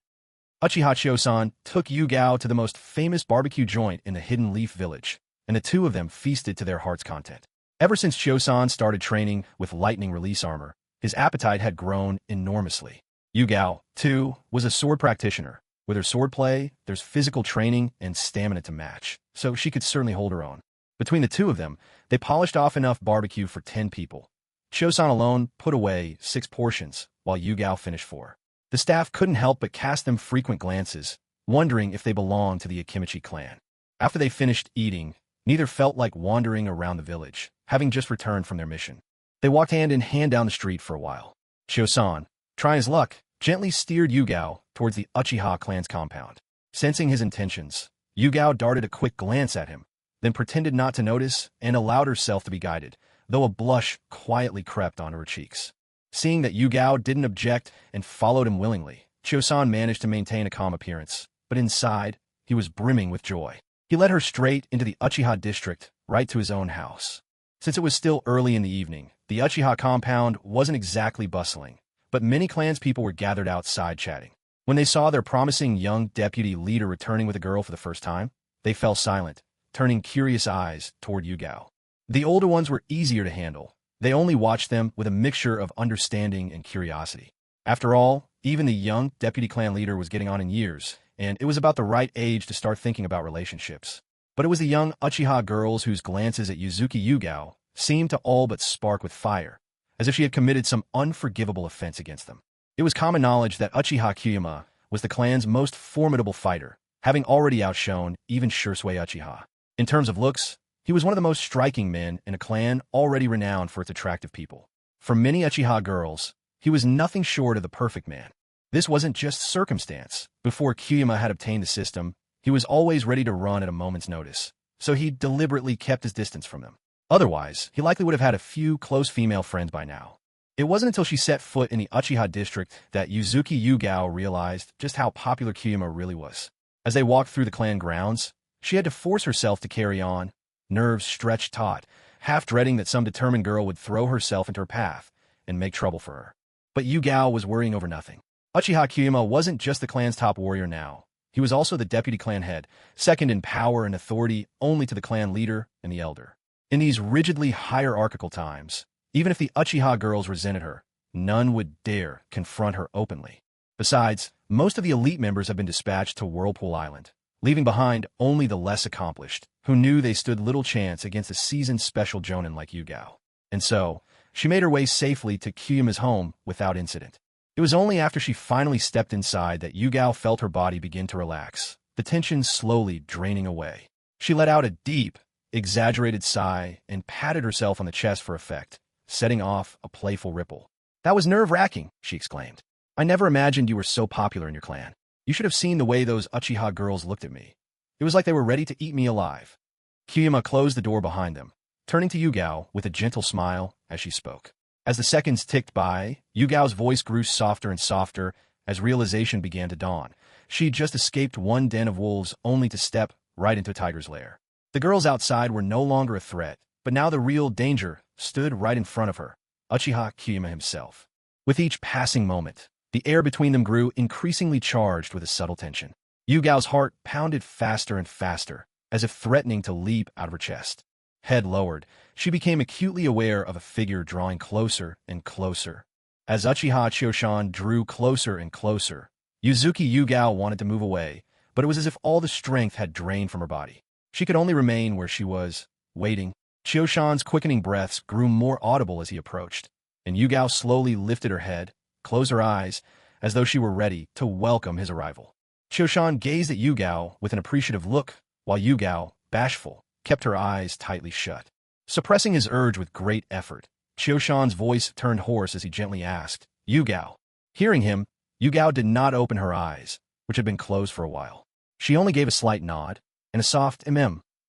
Uchiha Chosan took Yugao to the most famous barbecue joint in the Hidden Leaf Village, and the two of them feasted to their heart's content. Ever since Chosan started training with lightning release armor, his appetite had grown enormously. Yugao, too, was a sword practitioner. With her swordplay, there's physical training and stamina to match, so she could certainly hold her own. Between the two of them, they polished off enough barbecue for 10 people. Chosan alone put away 6 portions, while Yugao finished 4. The staff couldn't help but cast them frequent glances, wondering if they belonged to the Akimichi clan. After they finished eating, neither felt like wandering around the village, having just returned from their mission. They walked hand in hand down the street for a while. Chosan, trying his luck, gently steered Yugao towards the Uchiha clan's compound. Sensing his intentions, Yugao darted a quick glance at him, then pretended not to notice and allowed herself to be guided, though a blush quietly crept onto her cheeks. Seeing that Yugao didn't object and followed him willingly, Chosan managed to maintain a calm appearance, but inside, he was brimming with joy. He led her straight into the Uchiha district, right to his own house. Since it was still early in the evening, the Uchiha compound wasn't exactly bustling, but many clanspeople were gathered outside chatting. When they saw their promising young deputy leader returning with a girl for the first time, they fell silent, turning curious eyes toward Yugao. The older ones were easier to handle. They only watched them with a mixture of understanding and curiosity. After all, even the young deputy clan leader was getting on in years, and it was about the right age to start thinking about relationships. But it was the young Uchiha girls whose glances at Yuzuki Yugao seemed to all but spark with fire, as if she had committed some unforgivable offense against them. It was common knowledge that Uchiha Kyuyama was the clan's most formidable fighter, having already outshone even Shursui Uchiha. In terms of looks, he was one of the most striking men in a clan already renowned for its attractive people. For many Uchiha girls, he was nothing short of the perfect man. This wasn't just circumstance. Before Kyuyama had obtained the system, he was always ready to run at a moment's notice, so he deliberately kept his distance from them. Otherwise, he likely would have had a few close female friends by now. It wasn't until she set foot in the Uchiha district that Yuzuki Yugao realized just how popular Kyuyama really was. As they walked through the clan grounds, she had to force herself to carry on, nerves stretched taut, half dreading that some determined girl would throw herself into her path and make trouble for her. But Yugao was worrying over nothing. Uchiha Kyuyama wasn't just the clan's top warrior now. He was also the deputy clan head, second in power and authority only to the clan leader and the elder. In these rigidly hierarchical times, even if the Uchiha girls resented her, none would dare confront her openly. Besides, most of the elite members have been dispatched to Whirlpool Island, leaving behind only the less accomplished, who knew they stood little chance against a seasoned special jonin like Yugao. And so, she made her way safely to Kyuyama's home without incident. It was only after she finally stepped inside that Yugao felt her body begin to relax, the tension slowly draining away. She let out a deep, exaggerated sigh and patted herself on the chest for effect, setting off a playful ripple. "That was nerve-wracking," she exclaimed. "I never imagined you were so popular in your clan. You should have seen the way those Uchiha girls looked at me. It was like they were ready to eat me alive." Kyuyama closed the door behind them, turning to Yugao with a gentle smile as she spoke. As the seconds ticked by, Yugao's voice grew softer and softer as realization began to dawn. She'd just escaped one den of wolves only to step right into a tiger's lair. The girls outside were no longer a threat, but now the real danger stood right in front of her, Uchiha Kyuyama himself. With each passing moment, the air between them grew increasingly charged with a subtle tension. Yugao's heart pounded faster and faster, as if threatening to leap out of her chest. Head lowered, she became acutely aware of a figure drawing closer and closer. As Uchiha Chioshan drew closer and closer, Yuzuki Yugao wanted to move away, but it was as if all the strength had drained from her body. She could only remain where she was, waiting. Chioshan's quickening breaths grew more audible as he approached, and Yugao slowly lifted her head, closed her eyes, as though she were ready to welcome his arrival. Chioshan gazed at Yugao with an appreciative look, while Yugao, bashful, kept her eyes tightly shut. Suppressing his urge with great effort, Chioshan's voice turned hoarse as he gently asked, "Yugao." Hearing him, Yugao did not open her eyes, which had been closed for a while. She only gave a slight nod, and a soft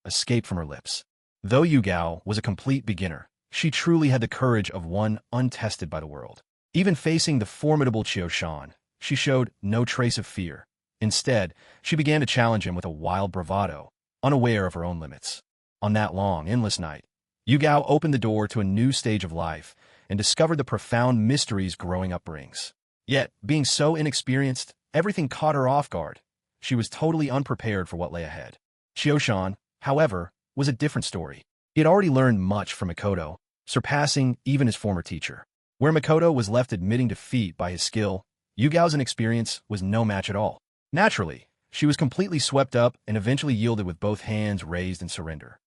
escaped from her lips. Though Yugao was a complete beginner, she truly had the courage of one untested by the world. Even facing the formidable Chioshan, she showed no trace of fear. Instead, she began to challenge him with a wild bravado, unaware of her own limits. On that long, endless night, Yugao opened the door to a new stage of life and discovered the profound mysteries growing up brings. Yet, being so inexperienced, everything caught her off guard. She was totally unprepared for what lay ahead. Chioshan, however, was a different story. He had already learned much from Mikoto, surpassing even his former teacher. Where Mikoto was left admitting defeat by his skill, Yugao's inexperience was no match at all. Naturally, she was completely swept up and eventually yielded with both hands raised in surrender.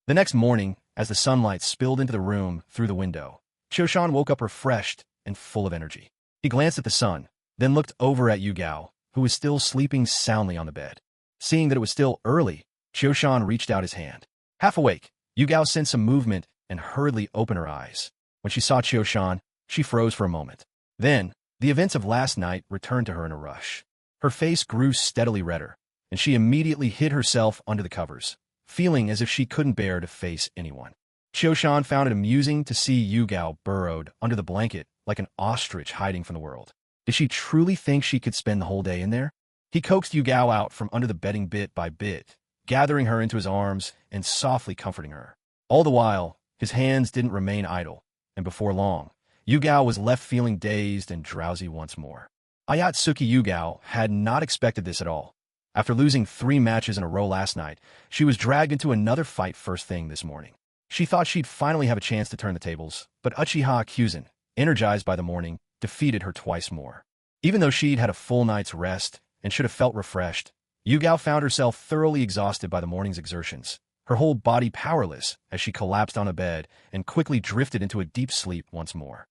The next morning, as the sunlight spilled into the room through the window, Chioshan woke up refreshed and full of energy. He glanced at the sun, then looked over at Yugao, who was still sleeping soundly on the bed. Seeing that it was still early, Chioshan reached out his hand. Half awake, Yugao sensed some movement and hurriedly opened her eyes. When she saw Chioshan, she froze for a moment. Then, the events of last night returned to her in a rush. Her face grew steadily redder, and she immediately hid herself under the covers, feeling as if she couldn't bear to face anyone. Chioshan found it amusing to see Yugao burrowed under the blanket like an ostrich hiding from the world. Did she truly think she could spend the whole day in there? He coaxed Yugao out from under the bedding bit by bit, gathering her into his arms and softly comforting her. All the while, his hands didn't remain idle, and before long, Yugao was left feeling dazed and drowsy once more. Ayatsuki Yugao had not expected this at all. After losing 3 matches in a row last night, she was dragged into another fight first thing this morning. She thought she'd finally have a chance to turn the tables, but Uchiha Kyuzen, energized by the morning, defeated her twice more. Even though she'd had a full night's rest and should have felt refreshed, Yugao found herself thoroughly exhausted by the morning's exertions, her whole body powerless as she collapsed on a bed and quickly drifted into a deep sleep once more.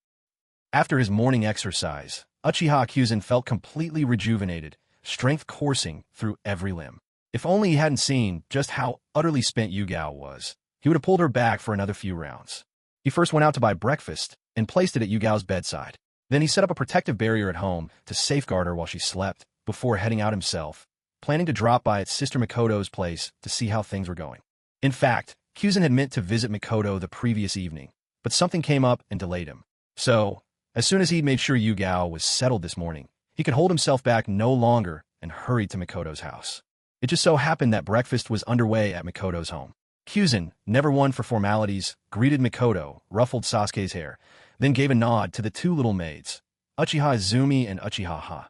After his morning exercise, Uchiha Kyuzen felt completely rejuvenated, strength coursing through every limb. If only he hadn't seen just how utterly spent Yugao was, he would have pulled her back for another few rounds. He first went out to buy breakfast and placed it at Yugao's bedside. Then he set up a protective barrier at home to safeguard her while she slept, before heading out himself, planning to drop by at Sister Mikoto's place to see how things were going. In fact, Kyuzen had meant to visit Mikoto the previous evening, but something came up and delayed him. So, as soon as he'd made sure Yugao was settled this morning, he could hold himself back no longer and hurried to Mikoto's house. It just so happened that breakfast was underway at Mikoto's home. Kyuzen, never one for formalities, greeted Mikoto, ruffled Sasuke's hair, then gave a nod to the 2 little maids, Uchiha Izumi and Uchiha Ha,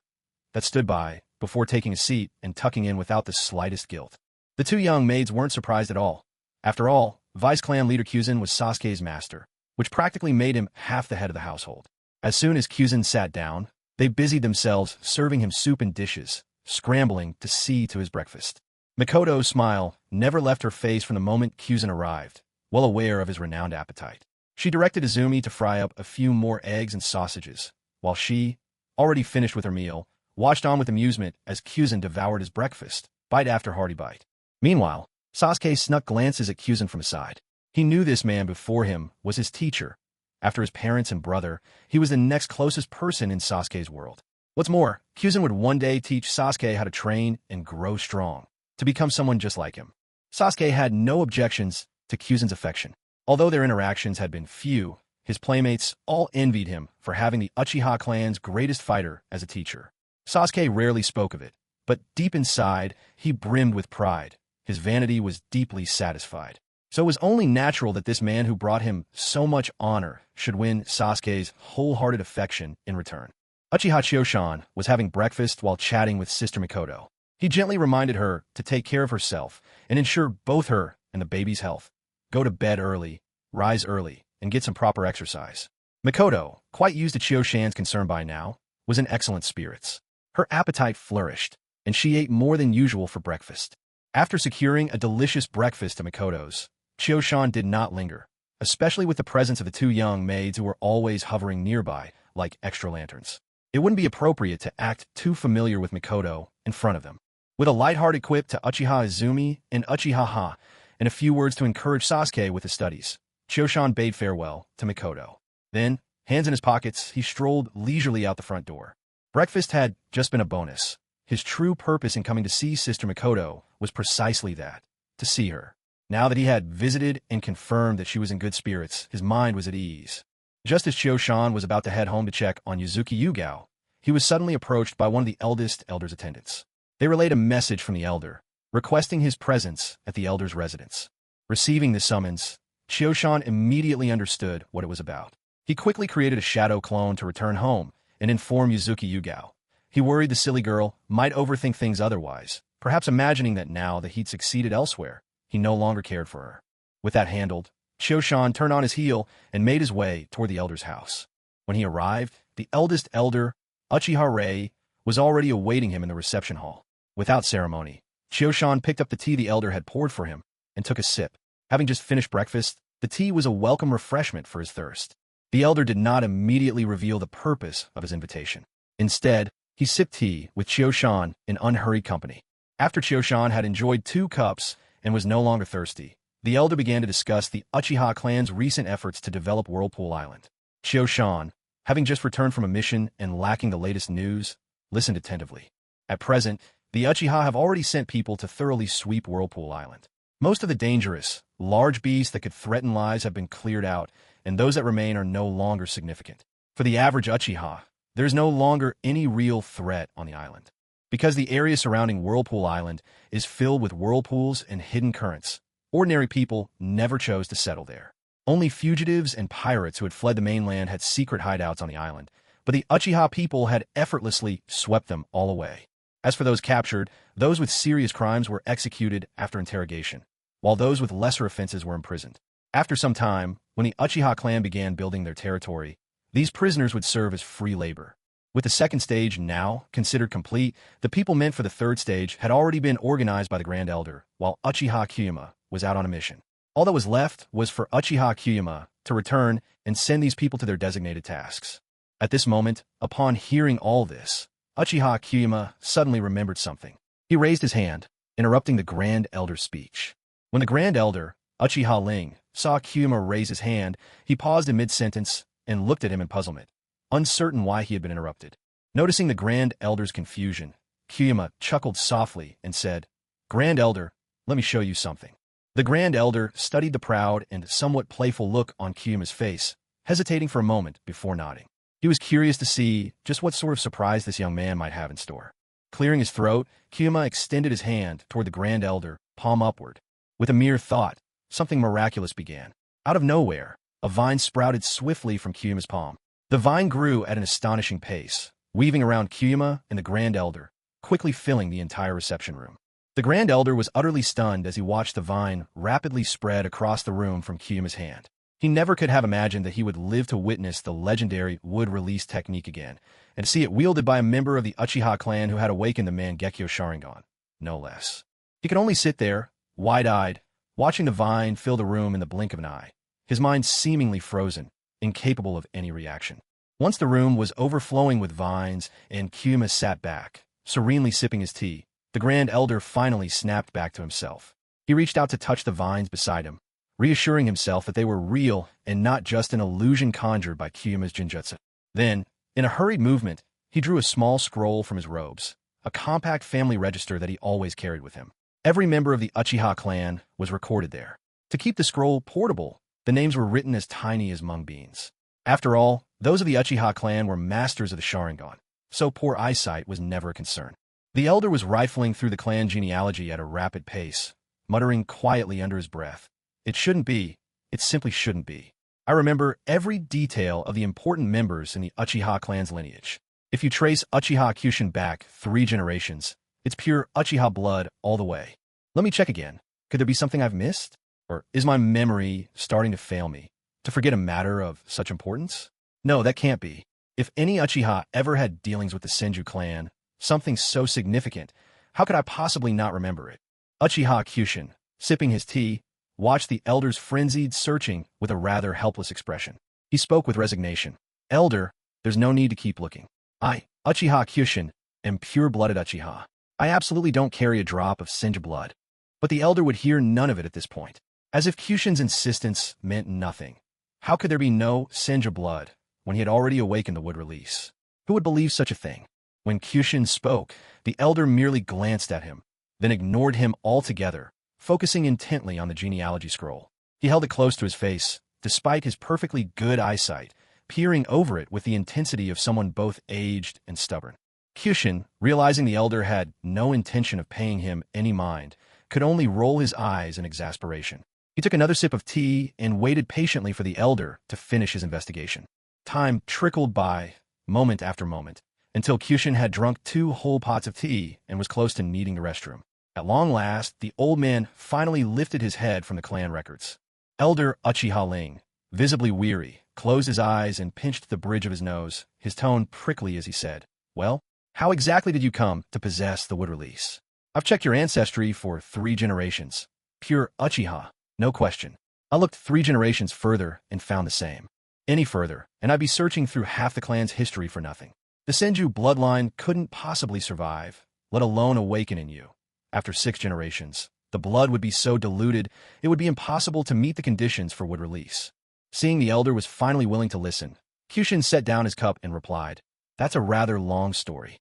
that stood by, before taking a seat and tucking in without the slightest guilt. The 2 young maids weren't surprised at all. After all, Vice Clan leader Kyuzen was Sasuke's master, which practically made him half the head of the household. As soon as Kyuzen sat down, they busied themselves serving him soup and dishes, scrambling to see to his breakfast. Mikoto's smile never left her face from the moment Kyuzen arrived, well aware of his renowned appetite. She directed Izumi to fry up a few more eggs and sausages, while she, already finished with her meal, watched on with amusement as Kyuzen devoured his breakfast, bite after hearty bite. Meanwhile, Sasuke snuck glances at Kyuzen from his side. He knew this man before him was his teacher. After his parents and brother, he was the next closest person in Sasuke's world. What's more, Kyuzen would one day teach Sasuke how to train and grow strong, to become someone just like him. Sasuke had no objections to Kyuzen's affection. Although their interactions had been few, his playmates all envied him for having the Uchiha clan's greatest fighter as a teacher. Sasuke rarely spoke of it, but deep inside, he brimmed with pride. His vanity was deeply satisfied. So it was only natural that this man who brought him so much honor should win Sasuke's wholehearted affection in return. Uchiha Chioshan was having breakfast while chatting with Sister Mikoto. He gently reminded her to take care of herself and ensure both her and the baby's health. Go to bed early, rise early, and get some proper exercise. Mikoto, quite used to Chio-shan's concern by now, was in excellent spirits. Her appetite flourished, and she ate more than usual for breakfast. After securing a delicious breakfast at Mikoto's, Chio-shan did not linger, especially with the presence of the two young maids who were always hovering nearby, like extra lanterns. It wouldn't be appropriate to act too familiar with Mikoto in front of them. With a lighthearted quip to Uchiha Izumi and Uchiha Ha, and a few words to encourage Sasuke with his studies, Chio-shan bade farewell to Mikoto. Then, hands in his pockets, he strolled leisurely out the front door. Breakfast had just been a bonus. His true purpose in coming to see Sister Mikoto was precisely that, to see her. Now that he had visited and confirmed that she was in good spirits, his mind was at ease. Just as Chio-shan was about to head home to check on Yuzuki Yugao, he was suddenly approached by one of the eldest elder's attendants. They relayed a message from the elder, requesting his presence at the elder's residence. Receiving the summons, Chio-shan immediately understood what it was about. He quickly created a shadow clone to return home and inform Yuzuki Yugao. He worried the silly girl might overthink things otherwise, perhaps imagining that now that he'd succeeded elsewhere, he no longer cared for her. With that handled, Chio-shan turned on his heel and made his way toward the elder's house. When he arrived, the eldest elder, Uchiha Rei, was already awaiting him in the reception hall. Without ceremony, Chio-shan picked up the tea the elder had poured for him and took a sip. Having just finished breakfast, the tea was a welcome refreshment for his thirst. The elder did not immediately reveal the purpose of his invitation. Instead, he sipped tea with Chio-shan in unhurried company. After Chio-shan had enjoyed 2 cups and was no longer thirsty, the elder began to discuss the Uchiha clan's recent efforts to develop Whirlpool Island. Chio-shan, having just returned from a mission and lacking the latest news, listened attentively. At present, the Uchiha have already sent people to thoroughly sweep Whirlpool Island. Most of the dangerous, large beasts that could threaten lives have been cleared out, and those that remain are no longer significant. For the average Uchiha, there is no longer any real threat on the island. Because the area surrounding Whirlpool Island is filled with whirlpools and hidden currents, ordinary people never chose to settle there. Only fugitives and pirates who had fled the mainland had secret hideouts on the island, but the Uchiha people had effortlessly swept them all away. As for those captured, those with serious crimes were executed after interrogation, while those with lesser offenses were imprisoned. After some time, when the Uchiha clan began building their territory, these prisoners would serve as free labor. With the second stage now considered complete, the people meant for the third stage had already been organized by the Grand Elder, while Uchiha Kyuyama was out on a mission. All that was left was for Uchiha Kyuyama to return and send these people to their designated tasks. At this moment, upon hearing all this, Uchiha Kyuyama suddenly remembered something. He raised his hand, interrupting the Grand Elder's speech. When the Grand Elder, Uchiha Ling, saw Kyuyama raise his hand, he paused in mid-sentence and looked at him in puzzlement, uncertain why he had been interrupted. Noticing the Grand Elder's confusion, Kyuyama chuckled softly and said, "Grand Elder, let me show you something." The Grand Elder studied the proud and somewhat playful look on Kyuyama's face, hesitating for a moment before nodding. He was curious to see just what sort of surprise this young man might have in store. Clearing his throat, Kyuyama extended his hand toward the Grand Elder, palm upward. With a mere thought, something miraculous began. Out of nowhere, a vine sprouted swiftly from Kyuyama's palm. The vine grew at an astonishing pace, weaving around Kyuyama and the Grand Elder, quickly filling the entire reception room. The Grand Elder was utterly stunned as he watched the vine rapidly spread across the room from Kyuyama's hand. He never could have imagined that he would live to witness the legendary wood-release technique again, and to see it wielded by a member of the Uchiha clan who had awakened the Mangekyo Sharingan, no less. He could only sit there, wide-eyed, watching the vine fill the room in the blink of an eye, his mind seemingly frozen, incapable of any reaction. Once the room was overflowing with vines and Kyuyama sat back, serenely sipping his tea, the Grand Elder finally snapped back to himself. He reached out to touch the vines beside him, reassuring himself that they were real and not just an illusion conjured by Kyuyama's jinjutsu. Then, in a hurried movement, he drew a small scroll from his robes, a compact family register that he always carried with him. Every member of the Uchiha clan was recorded there. To keep the scroll portable, the names were written as tiny as mung beans. After all, those of the Uchiha clan were masters of the Sharingan, so poor eyesight was never a concern. The elder was rifling through the clan genealogy at a rapid pace, muttering quietly under his breath, "It shouldn't be. It simply shouldn't be. I remember every detail of the important members in the Uchiha clan's lineage. If you trace Uchiha Kyushin back 3 generations, It's pure Uchiha blood all the way. Let me check again. Could there be something I've missed? Or is my memory starting to fail me, to forget a matter of such importance? No, that can't be. If any Uchiha ever had dealings with the Senju clan, something so significant, how could I possibly not remember it? Uchiha Kyushin, sipping his tea, watched the elder's frenzied searching with a rather helpless expression. He spoke with resignation. Elder, there's no need to keep looking. I, Uchiha Kyushin, am pure-blooded Uchiha. I absolutely don't carry a drop of Senju blood. But the elder would hear none of it at this point. As if Kyushin's insistence meant nothing. How could there be no Senju blood when he had already awakened the wood release? Who would believe such a thing? When Kyushin spoke, the elder merely glanced at him, then ignored him altogether, focusing intently on the genealogy scroll. He held it close to his face, despite his perfectly good eyesight, peering over it with the intensity of someone both aged and stubborn. Kyushin, realizing the elder had no intention of paying him any mind, could only roll his eyes in exasperation. He took another sip of tea and waited patiently for the elder to finish his investigation. Time trickled by, moment after moment, until Kyushin had drunk 2 whole pots of tea and was close to needing the restroom. At long last, the old man finally lifted his head from the clan records. Elder Uchiha Ling, visibly weary, closed his eyes and pinched the bridge of his nose, his tone prickly as he said, "Well, how exactly did you come to possess the wood release? I've checked your ancestry for 3 generations. Pure Uchiha, no question. I looked 3 generations further and found the same. Any further, and I'd be searching through half the clan's history for nothing. The Senju bloodline couldn't possibly survive, let alone awaken in you. After 6 generations, the blood would be so diluted, it would be impossible to meet the conditions for wood release." Seeing the elder was finally willing to listen, Kyushin set down his cup and replied, "That's a rather long story."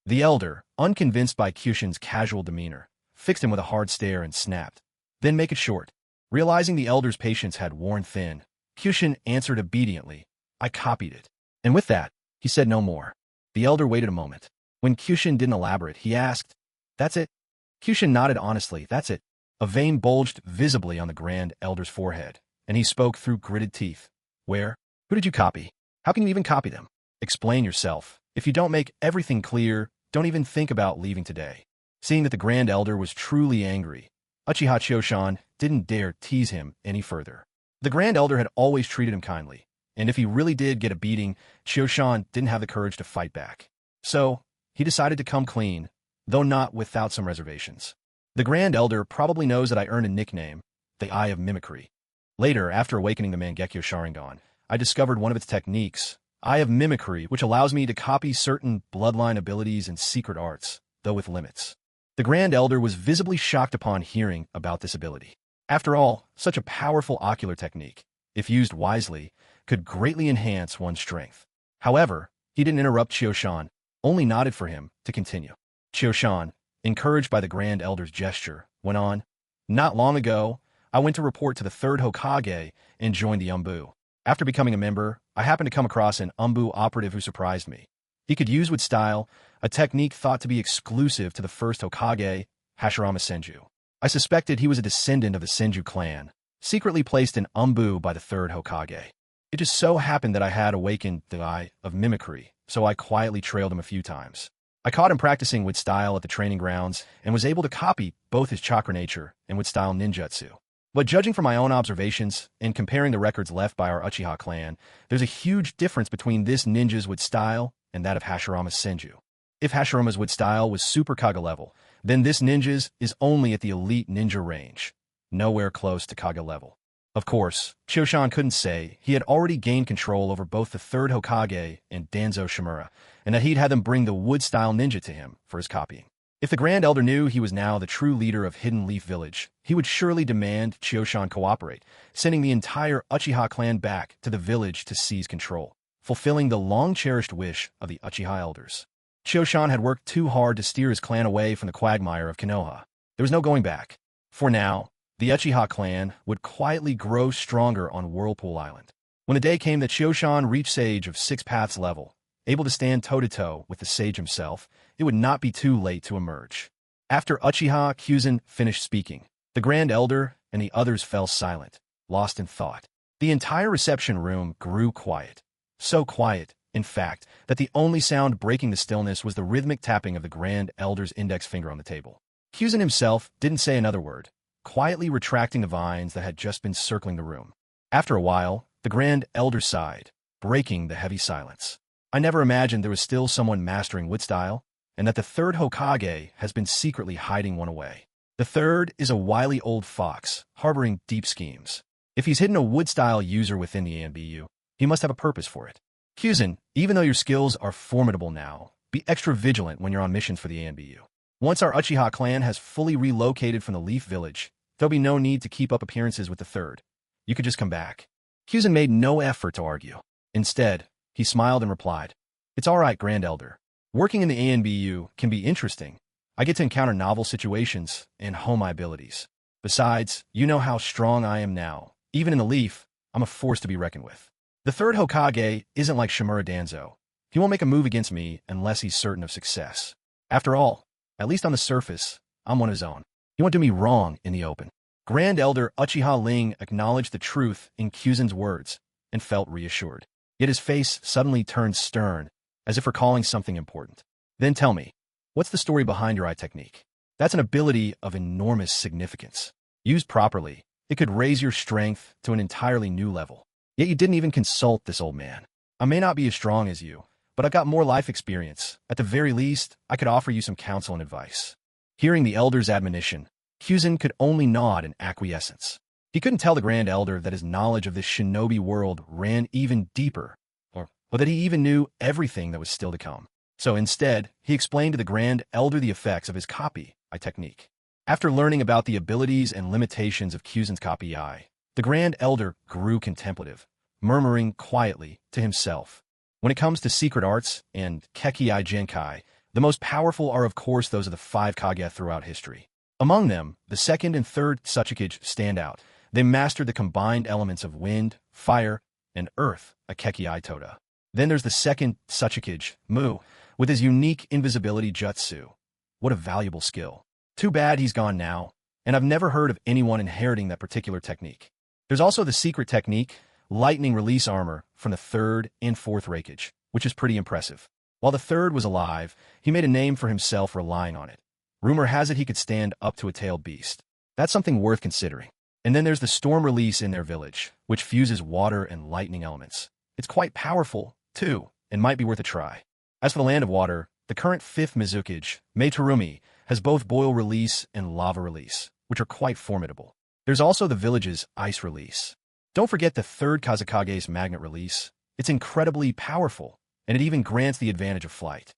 The elder, unconvinced by Kyushin's casual demeanor, fixed him with a hard stare and snapped, "Then make it short." Realizing the elder's patience had worn thin, Kyushin answered obediently, "I copied it." And with that, he said no more. The elder waited a moment. When Kyushin didn't elaborate, he asked, "That's it?" Kyushin nodded honestly, "That's it." A vein bulged visibly on the grand elder's forehead, and he spoke through gritted teeth. "Where? Who did you copy? How can you even copy them? Explain yourself. If you don't make everything clear, don't even think about leaving today." Seeing that the grand elder was truly angry, Uchiha Choshan didn't dare tease him any further. The grand elder had always treated him kindly, and if he really did get a beating, Choshan didn't have the courage to fight back. So, he decided to come clean, though not without some reservations. The grand elder probably knows that I earned a nickname, the Eye of Mimicry. Later, after awakening the Mangekyo Sharingan, I discovered one of its techniques, Eye of Mimicry, which allows me to copy certain bloodline abilities and secret arts, though with limits. The Grand Elder was visibly shocked upon hearing about this ability. After all, such a powerful ocular technique, if used wisely, could greatly enhance one's strength. However, he didn't interrupt Chioshan, only nodded for him to continue. Chioshan, encouraged by the Grand Elder's gesture, went on, "Not long ago, I went to report to the 3rd Hokage and joined the Umbu. After becoming a member, I happened to come across an Umbu operative who surprised me. He could use with style, a technique thought to be exclusive to the 1st Hokage, Hashirama Senju. I suspected he was a descendant of the Senju clan, secretly placed in Umbu by the 3rd Hokage. It just so happened that I had awakened the Eye of Mimicry, so I quietly trailed him a few times. I caught him practicing with style at the training grounds and was able to copy both his chakra nature and with style ninjutsu. But judging from my own observations and comparing the records left by our Uchiha clan, there's a huge difference between this ninja's wood style and that of Hashirama's Senju. If Hashirama's wood style was Super Kage level, then this ninja's is only at the elite ninja range, nowhere close to Kage level. Of course, Choshan couldn't say he had already gained control over both the 3rd Hokage and Danzo Shimura, and that he'd had them bring the wood-style ninja to him for his copying. If the Grand Elder knew he was now the true leader of Hidden Leaf Village, he would surely demand Chioshan cooperate, sending the entire Uchiha clan back to the village to seize control, fulfilling the long-cherished wish of the Uchiha elders. Chioshan had worked too hard to steer his clan away from the quagmire of Konoha. There was no going back. For now, the Uchiha clan would quietly grow stronger on Whirlpool Island. When the day came that Chioshan reached Sage of 6 Paths level, able to stand toe-to-toe with the sage himself, it would not be too late to emerge. After Uchiha Kyuzen finished speaking, the Grand Elder and the others fell silent, lost in thought. The entire reception room grew quiet. So quiet in fact, that the only sound breaking the stillness was the rhythmic tapping of the Grand Elder's index finger on the table. Kyuzin himself didn't say another word, quietly retracting the vines that had just been circling the room. After a while, the Grand Elder sighed, breaking the heavy silence. I never imagined there was still someone mastering wood style, and that the third Hokage has been secretly hiding one away. The third is a wily old fox, harboring deep schemes. If he's hidden a wood style user within the ANBU, he must have a purpose for it. Kyuzin, even though your skills are formidable now, be extra vigilant when you're on missions for the ANBU. Once our Uchiha clan has fully relocated from the Leaf Village, there'll be no need to keep up appearances with the third. You could just come back. Kyuzin made no effort to argue. Instead, he smiled and replied, "It's all right, Grand Elder. Working in the ANBU can be interesting. I get to encounter novel situations and hone my abilities. Besides, you know how strong I am now. Even in the Leaf, I'm a force to be reckoned with. The third Hokage isn't like Shimura Danzo. He won't make a move against me unless he's certain of success. After all, at least on the surface, I'm one of his own. He won't do me wrong in the open." Grand Elder Uchiha Ling acknowledged the truth in Kyuzin's words and felt reassured. Yet his face suddenly turned stern, as if recalling something important. "Then tell me, what's the story behind your eye technique? That's an ability of enormous significance. Used properly, it could raise your strength to an entirely new level. Yet you didn't even consult this old man. I may not be as strong as you, but I've got more life experience. At the very least, I could offer you some counsel and advice." Hearing the elder's admonition, Kyuzin could only nod in acquiescence. He couldn't tell the Grand Elder that his knowledge of this shinobi world ran even deeper, or that he even knew everything that was still to come. So instead, he explained to the Grand Elder the effects of his copy eye technique. After learning about the abilities and limitations of Kyuzin's copy eye, the Grand Elder grew contemplative, murmuring quietly to himself. When it comes to secret arts and Kekkai Genkai, the most powerful are of course those of the 5 Kage throughout history. Among them, the second and third Tsuchikage stand out. They mastered the combined elements of wind, fire, and earth, a Kekkai Toda. Then there's the second Tsuchikage, Mu, with his unique invisibility jutsu. What a valuable skill. Too bad he's gone now, and I've never heard of anyone inheriting that particular technique. There's also the secret technique, lightning release armor, from the third and fourth Reikage, which is pretty impressive. While the third was alive, he made a name for himself relying on it. Rumor has it he could stand up to a tailed beast. That's something worth considering. And then there's the storm release in their village, which fuses water and lightning elements. It's quite powerful, too, and might be worth a try. As for the land of water, the current 5th Mizukage, Meitorumi, has both boil release and lava release, which are quite formidable. There's also the village's ice release. Don't forget the 3rd Kazekage's magnet release. It's incredibly powerful, and it even grants the advantage of flight.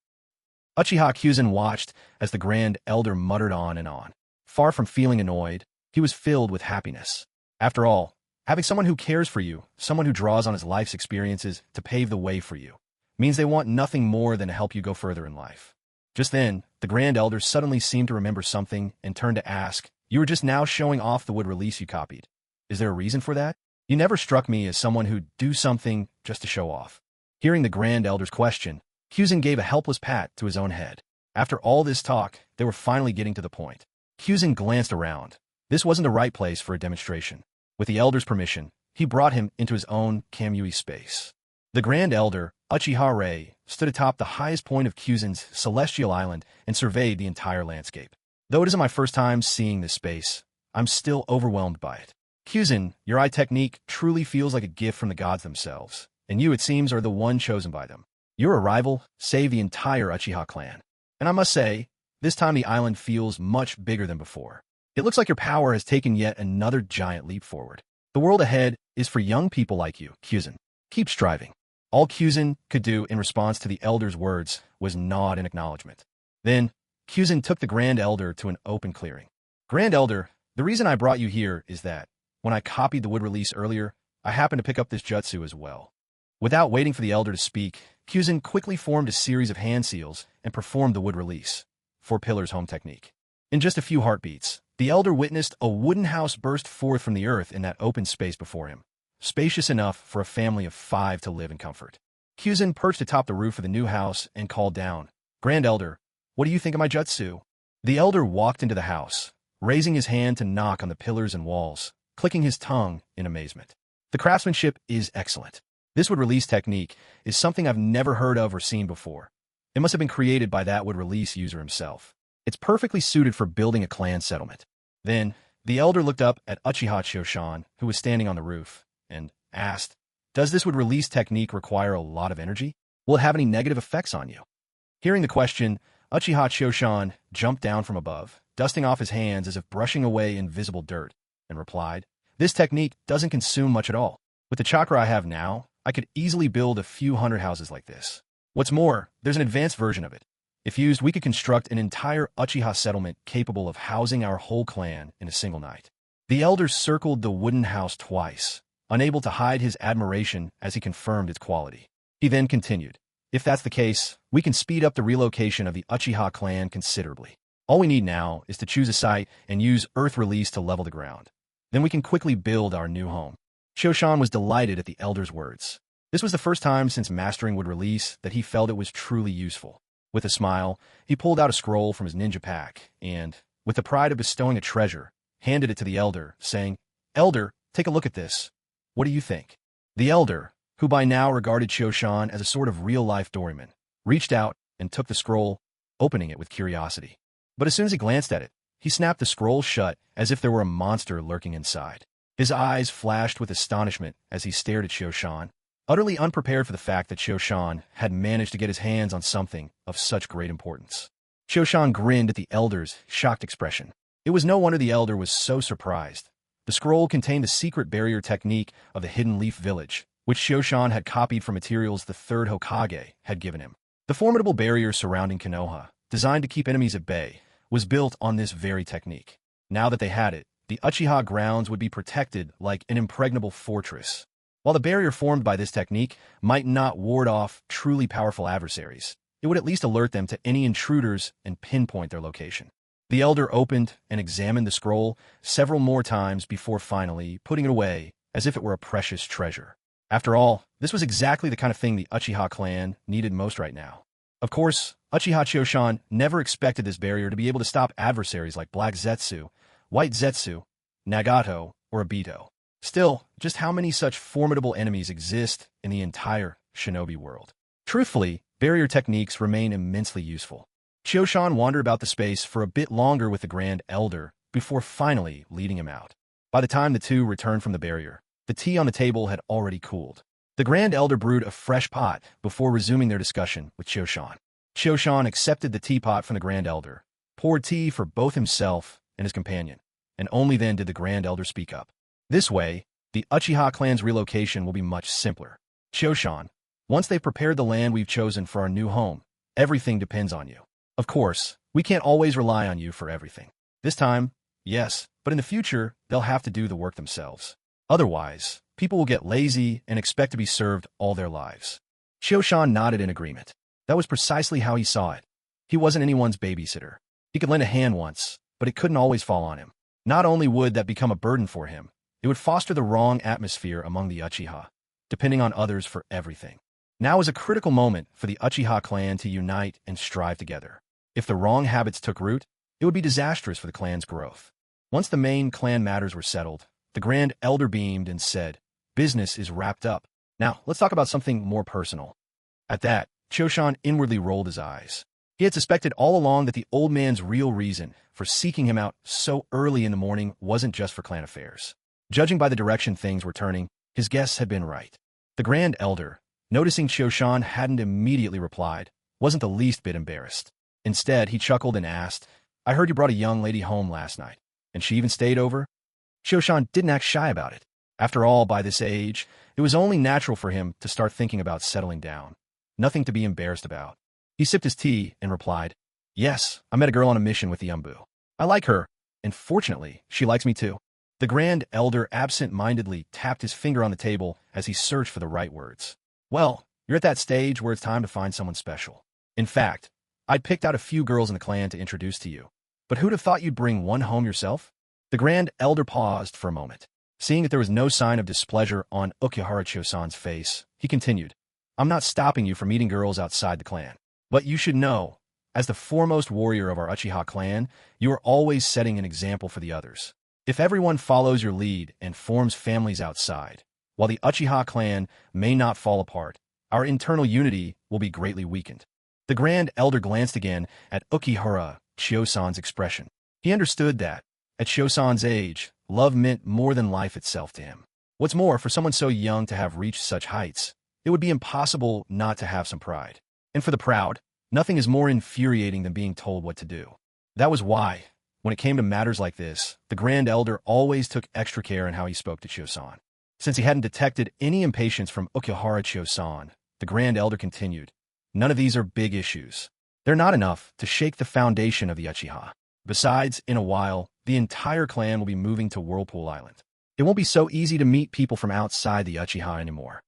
Uchiha Kyuzin watched as the Grand Elder muttered on and on. Far from feeling annoyed, he was filled with happiness. After all, having someone who cares for you, someone who draws on his life's experiences to pave the way for you, means they want nothing more than to help you go further in life. Just then, the Grand Elder suddenly seemed to remember something and turned to ask, "You were just now showing off the wood release you copied. Is there a reason for that? You never struck me as someone who'd do something just to show off." Hearing the Grand Elder's question, Kyuzin gave a helpless pat to his own head. After all this talk, they were finally getting to the point. Kyuzin glanced around. This wasn't the right place for a demonstration. With the Elder's permission, he brought him into his own Kamui space. The Grand Elder, Uchiha Rei, stood atop the highest point of Kyuzin's celestial island and surveyed the entire landscape. Though it isn't my first time seeing this space, I'm still overwhelmed by it. Kyuzin, your eye technique truly feels like a gift from the gods themselves, and you, it seems, are the one chosen by them. Your arrival saved the entire Uchiha clan. And I must say, this time the island feels much bigger than before. It looks like your power has taken yet another giant leap forward. The world ahead is for young people like you, Kyuzin. Keep striving. All Kyuzin could do in response to the Elder's words was nod in acknowledgement. Then, Kyuzin took the Grand Elder to an open clearing. "Grand Elder, the reason I brought you here is that, when I copied the wood release earlier, I happened to pick up this jutsu as well." Without waiting for the Elder to speak, Kyuzin quickly formed a series of hand seals and performed the wood release, 4 pillars home technique. In just a few heartbeats, the Elder witnessed a wooden house burst forth from the earth in that open space before him, spacious enough for a family of 5 to live in comfort. Kyuzin perched atop the roof of the new house and called down, "Grand Elder, what do you think of my jutsu?" The Elder walked into the house, raising his hand to knock on the pillars and walls, clicking his tongue in amazement. "The craftsmanship is excellent. This would-release technique is something I've never heard of or seen before. It must have been created by that would-release user himself. It's perfectly suited for building a clan settlement. Then, the elder looked up at Uchiha Choshan, who was standing on the roof, and asked, "Does this would-release technique require a lot of energy? Will it have any negative effects on you?" Hearing the question, Uchiha Choshan jumped down from above, dusting off his hands as if brushing away invisible dirt, and replied, "This technique doesn't consume much at all. With the chakra I have now, I could easily build a few hundred houses like this. What's more, there's an advanced version of it. If used, we could construct an entire Uchiha settlement capable of housing our whole clan in a single night." The elder circled the wooden house twice, unable to hide his admiration as he confirmed its quality. He then continued, "If that's the case, we can speed up the relocation of the Uchiha clan considerably. All we need now is to choose a site and use earth release to level the ground. Then we can quickly build our new home." Choshan was delighted at the elder's words. This was the first time since mastering would release that he felt it was truly useful. With a smile, he pulled out a scroll from his ninja pack and, with the pride of bestowing a treasure, handed it to the elder, saying, "Elder, take a look at this. What do you think?" The elder, who by now regarded Choshan as a sort of real-life Doryman, reached out and took the scroll, opening it with curiosity. But as soon as he glanced at it, he snapped the scroll shut as if there were a monster lurking inside. His eyes flashed with astonishment as he stared at Choshan, utterly unprepared for the fact that Choshan had managed to get his hands on something of such great importance. Choshan grinned at the elder's shocked expression. It was no wonder the elder was so surprised. The scroll contained the secret barrier technique of the Hidden Leaf Village, which Choshan had copied from materials the third Hokage had given him. The formidable barrier surrounding Konoha, designed to keep enemies at bay, was built on this very technique. Now that they had it, the Uchiha grounds would be protected like an impregnable fortress. While the barrier formed by this technique might not ward off truly powerful adversaries, it would at least alert them to any intruders and pinpoint their location. The elder opened and examined the scroll several more times before finally putting it away as if it were a precious treasure. After all, this was exactly the kind of thing the Uchiha clan needed most right now. Of course, Uchiha Choshan never expected this barrier to be able to stop adversaries like Black Zetsu, White Zetsu, Nagato, or Obito. Still, just how many such formidable enemies exist in the entire Shinobi world? Truthfully, barrier techniques remain immensely useful. Choshan wandered about the space for a bit longer with the Grand Elder before finally leading him out. By the time the two returned from the barrier, the tea on the table had already cooled. The Grand Elder brewed a fresh pot before resuming their discussion with Choshan. Choshan accepted the teapot from the Grand Elder, poured tea for both himself and his companion, and only then did the Grand Elder speak up. This way, the Uchiha clan's relocation will be much simpler. Choshan, once they've prepared the land we've chosen for our new home, everything depends on you. Of course, we can't always rely on you for everything. This time, yes, but in the future, they'll have to do the work themselves. Otherwise, people will get lazy and expect to be served all their lives. Choshan nodded in agreement. That was precisely how he saw it. He wasn't anyone's babysitter. He could lend a hand once, but it couldn't always fall on him. Not only would that become a burden for him, it would foster the wrong atmosphere among the Uchiha, depending on others for everything. Now is a critical moment for the Uchiha clan to unite and strive together. If the wrong habits took root, it would be disastrous for the clan's growth. Once the main clan matters were settled, the Grand Elder beamed and said, "Business is wrapped up. Now, let's talk about something more personal." At that, Choshan inwardly rolled his eyes. He had suspected all along that the old man's real reason for seeking him out so early in the morning wasn't just for clan affairs. Judging by the direction things were turning, his guess had been right. The Grand Elder, noticing Choshan hadn't immediately replied, wasn't the least bit embarrassed. Instead, he chuckled and asked, "I heard you brought a young lady home last night, and she even stayed over?" Choshan didn't act shy about it. After all, by this age, it was only natural for him to start thinking about settling down. Nothing to be embarrassed about. He sipped his tea and replied, "Yes, I met a girl on a mission with the Umbu. I like her, and fortunately, she likes me too." The Grand Elder absent-mindedly tapped his finger on the table as he searched for the right words. "Well, you're at that stage where it's time to find someone special. In fact, I'd picked out a few girls in the clan to introduce to you. But who'd have thought you'd bring one home yourself?" The Grand Elder paused for a moment. Seeing that there was no sign of displeasure on Uchiha Chosan's face, he continued, "I'm not stopping you from meeting girls outside the clan. But you should know, as the foremost warrior of our Uchiha clan, you are always setting an example for the others. If everyone follows your lead and forms families outside, While the Uchiha clan may not fall apart, our internal unity will be greatly weakened. The Grand Elder glanced again at Ukihara Chio-san's expression. He understood that, at Chio-san's age, love meant more than life itself to him. What's more, for someone so young to have reached such heights, it would be impossible not to have some pride. And for the proud, nothing is more infuriating than being told what to do. That was why, when it came to matters like this, the Grand Elder always took extra care in how he spoke to Chio-san. Since he hadn't detected any impatience from Ukihara Chio-san, the Grand Elder continued, "None of these are big issues. They're not enough to shake the foundation of the Uchiha. Besides, in a while, the entire clan will be moving to Whirlpool Island. It won't be so easy to meet people from outside the Uchiha anymore."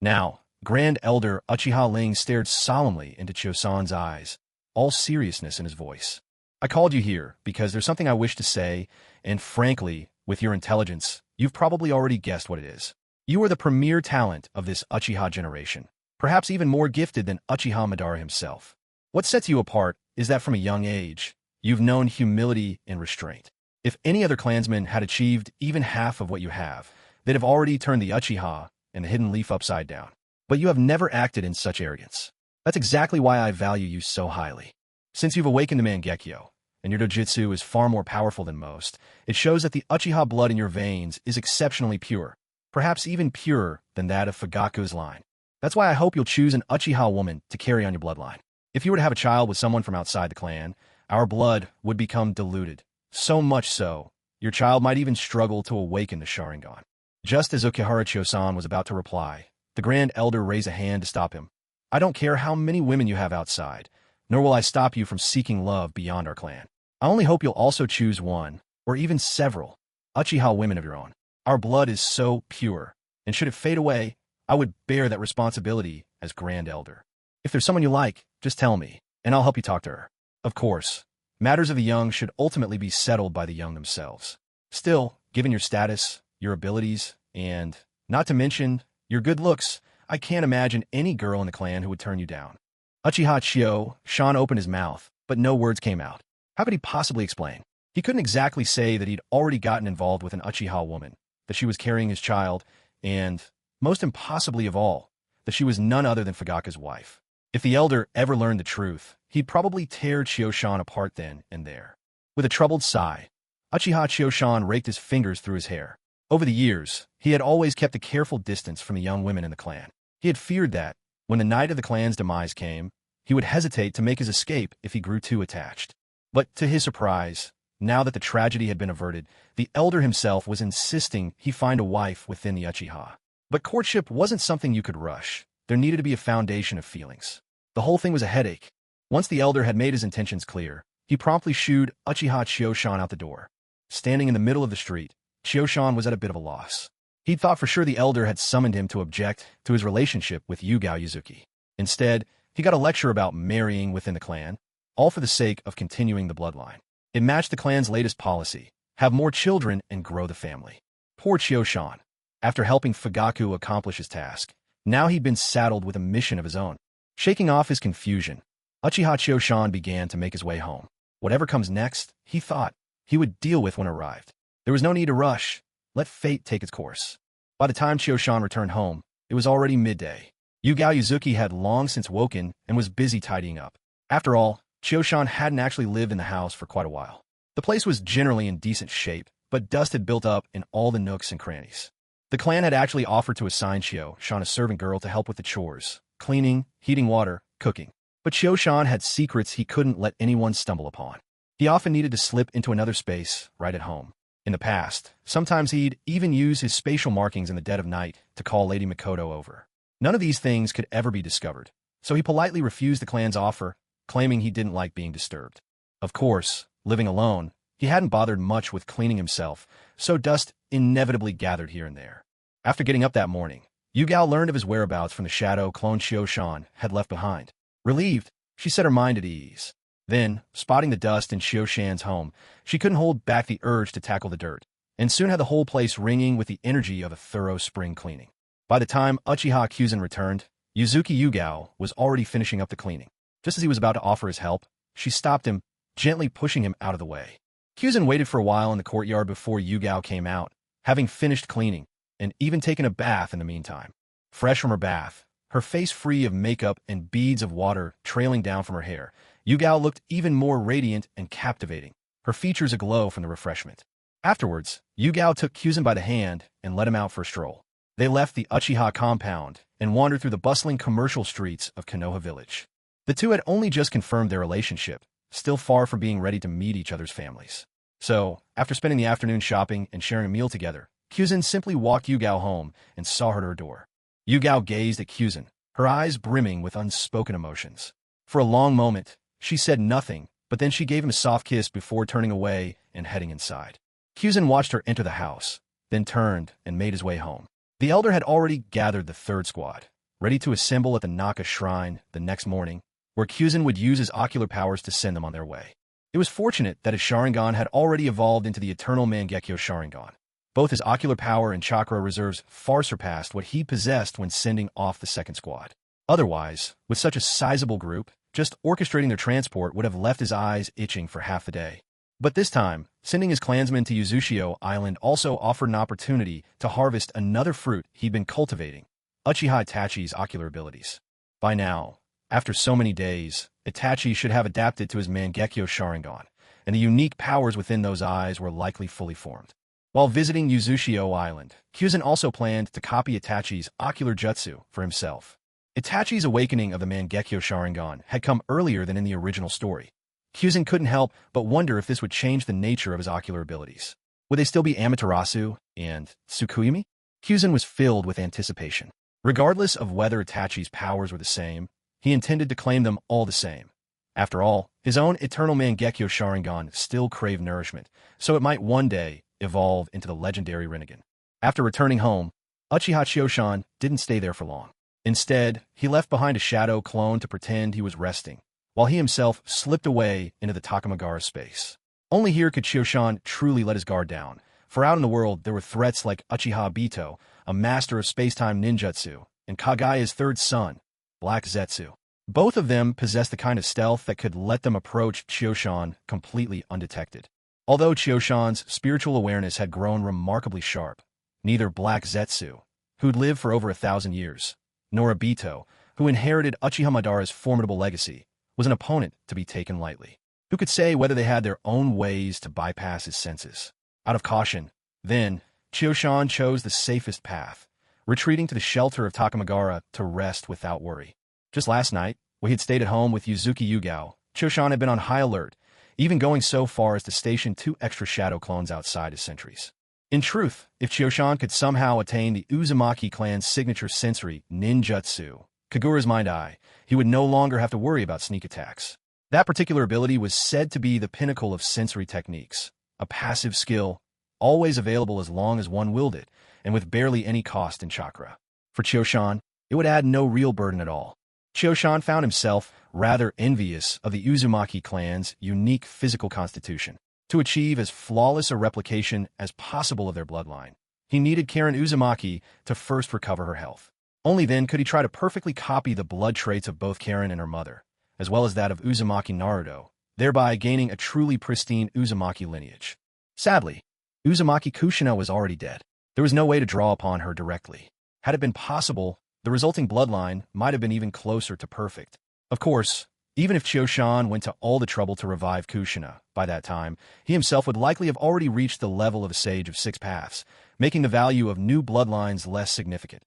Now, Grand Elder Uchiha Ling stared solemnly into Chio-san's eyes, all seriousness in his voice. "I called you here because there's something I wish to say, and frankly, with your intelligence, you've probably already guessed what it is. You are the premier talent of this Uchiha generation, perhaps even more gifted than Uchiha Madara himself. What sets you apart is that from a young age, you've known humility and restraint. If any other clansman had achieved even half of what you have, they'd have already turned the Uchiha and the Hidden Leaf upside down. But you have never acted in such arrogance. That's exactly why I value you so highly. Since you've awakened the Mangekyo, and your dojutsu is far more powerful than most, it shows that the Uchiha blood in your veins is exceptionally pure, perhaps even purer than that of Fugaku's line. That's why I hope you'll choose an Uchiha woman to carry on your bloodline. If you were to have a child with someone from outside the clan, our blood would become diluted. So much so, your child might even struggle to awaken the Sharingan." Just as Ukihara Chio-san was about to reply, the Grand Elder raised a hand to stop him. "I don't care how many women you have outside, nor will I stop you from seeking love beyond our clan. I only hope you'll also choose one, or even several, Uchiha women of your own. Our blood is so pure, and should it fade away, I would bear that responsibility as Grand Elder. If there's someone you like, just tell me, and I'll help you talk to her. Of course, matters of the young should ultimately be settled by the young themselves. Still, given your status, your abilities, and, not to mention, your good looks, I can't imagine any girl in the clan who would turn you down." Uchiha Chio-san opened his mouth, but no words came out. How could he possibly explain? He couldn't exactly say that he'd already gotten involved with an Uchiha woman, that she was carrying his child, and, most impossibly of all, that she was none other than Fugaku's wife. If the elder ever learned the truth, he'd probably tear Chio-san apart then and there. With a troubled sigh, Uchiha Chio-san raked his fingers through his hair. Over the years, he had always kept a careful distance from the young women in the clan. He had feared that, when the night of the clan's demise came, he would hesitate to make his escape if he grew too attached. But to his surprise, now that the tragedy had been averted, the elder himself was insisting he find a wife within the Uchiha. But courtship wasn't something you could rush. There needed to be a foundation of feelings. The whole thing was a headache. Once the elder had made his intentions clear, he promptly shooed Uchiha Chio-san out the door. Standing in the middle of the street, Chio-san was at a bit of a loss. He'd thought for sure the elder had summoned him to object to his relationship with Yugao Yuzuki. Instead, he got a lecture about marrying within the clan, all for the sake of continuing the bloodline. It matched the clan's latest policy: have more children and grow the family. Poor Chio-san. After helping Fugaku accomplish his task, now he'd been saddled with a mission of his own. Shaking off his confusion, Uchiha Chio-san began to make his way home. Whatever comes next, he thought, he would deal with when it arrived. There was no need to rush. Let fate take its course. By the time Chio-san returned home, it was already midday. Yugao Yuzuki had long since woken and was busy tidying up. After all, Chio-san hadn't actually lived in the house for quite a while. The place was generally in decent shape, but dust had built up in all the nooks and crannies. The clan had actually offered to assign Chio-san a servant girl to help with the chores, cleaning, heating water, cooking. But Chio-san had secrets he couldn't let anyone stumble upon. He often needed to slip into another space right at home. In the past, sometimes he'd even use his spatial markings in the dead of night to call Lady Mikoto over. None of these things could ever be discovered, so he politely refused the clan's offer, claiming he didn't like being disturbed. Of course, living alone, he hadn't bothered much with cleaning himself, so dust inevitably gathered here and there. After getting up that morning, Yugao learned of his whereabouts from the shadow clone Chio-san had left behind. Relieved, she set her mind at ease. Then, spotting the dust in Chio-san's home, she couldn't hold back the urge to tackle the dirt, and soon had the whole place ringing with the energy of a thorough spring cleaning. By the time Uchiha Kyuzen returned, Yuzuki Yugao was already finishing up the cleaning. Just as he was about to offer his help, she stopped him, gently pushing him out of the way. Kyuzen waited for a while in the courtyard before Yugao came out, having finished cleaning. and even taken a bath in the meantime. Fresh from her bath, her face free of makeup and beads of water trailing down from her hair, Yugao looked even more radiant and captivating, her features aglow from the refreshment. Afterwards, Yugao took Kyuzin by the hand and led him out for a stroll. They left the Uchiha compound and wandered through the bustling commercial streets of Konoha village. The two had only just confirmed their relationship, still far from being ready to meet each other's families. So, after spending the afternoon shopping and sharing a meal together, Kyuzin simply walked Yugao home and saw her to her door. Yugao gazed at Kyuzin, her eyes brimming with unspoken emotions. For a long moment, she said nothing, but then she gave him a soft kiss before turning away and heading inside. Kyuzin watched her enter the house, then turned and made his way home. The elder had already gathered the third squad, ready to assemble at the Naka shrine the next morning, where Kyuzin would use his ocular powers to send them on their way. It was fortunate that his Sharingan had already evolved into the eternal Mangekyo Sharingan. Both his ocular power and chakra reserves far surpassed what he possessed when sending off the second squad. Otherwise, with such a sizable group, just orchestrating their transport would have left his eyes itching for half the day. But this time, sending his clansmen to Yuzushio Island also offered an opportunity to harvest another fruit he'd been cultivating, Uchiha Itachi's ocular abilities. By now, after so many days, Itachi should have adapted to his Mangekyo Sharingan, and the unique powers within those eyes were likely fully formed. While visiting Yuzushio Island, Kyuzin also planned to copy Itachi's ocular jutsu for himself. Itachi's awakening of the Mangekyo Sharingan had come earlier than in the original story. Kyuzin couldn't help but wonder if this would change the nature of his ocular abilities. Would they still be Amaterasu and Tsukuyumi? Kyuzin was filled with anticipation. Regardless of whether Itachi's powers were the same, he intended to claim them all the same. After all, his own eternal Mangekyo Sharingan still craved nourishment, so it might one day evolve into the legendary Rinnegan. After returning home, Uchiha Chioshan didn't stay there for long. Instead, he left behind a shadow clone to pretend he was resting, while he himself slipped away into the Takamagara space. Only here could Chioshan truly let his guard down, for out in the world there were threats like Uchiha Bito, a master of space-time ninjutsu, and Kagaya's third son, Black Zetsu. Both of them possessed the kind of stealth that could let them approach Chioshan completely undetected. Although Chioshan's spiritual awareness had grown remarkably sharp, neither Black Zetsu, who'd lived for over 1,000 years, nor Obito, who inherited Uchiha Madara's formidable legacy, was an opponent to be taken lightly. Who could say whether they had their own ways to bypass his senses? Out of caution, then, Chioshan chose the safest path, retreating to the shelter of Takamagara to rest without worry. Just last night, when he had stayed at home with Yuzuki Yugao, Chioshan had been on high alert, even going so far as to station 2 extra shadow clones outside as sentries. In truth, if Chioshan could somehow attain the Uzumaki clan's signature sensory ninjutsu, Kagura's mind-eye, he would no longer have to worry about sneak attacks. That particular ability was said to be the pinnacle of sensory techniques, a passive skill, always available as long as one willed it, and with barely any cost in chakra. For Chioshan, it would add no real burden at all. Chioshan found himself rather envious of the Uzumaki clan's unique physical constitution. To achieve as flawless a replication as possible of their bloodline, he needed Karen Uzumaki to first recover her health. Only then could he try to perfectly copy the blood traits of both Karen and her mother, as well as that of Uzumaki Naruto, thereby gaining a truly pristine Uzumaki lineage. Sadly, Uzumaki Kushina was already dead. There was no way to draw upon her directly. Had it been possible, the resulting bloodline might have been even closer to perfect. Of course, even if Chioshan went to all the trouble to revive Kushina, by that time, he himself would likely have already reached the level of a sage of 6 paths, making the value of new bloodlines less significant.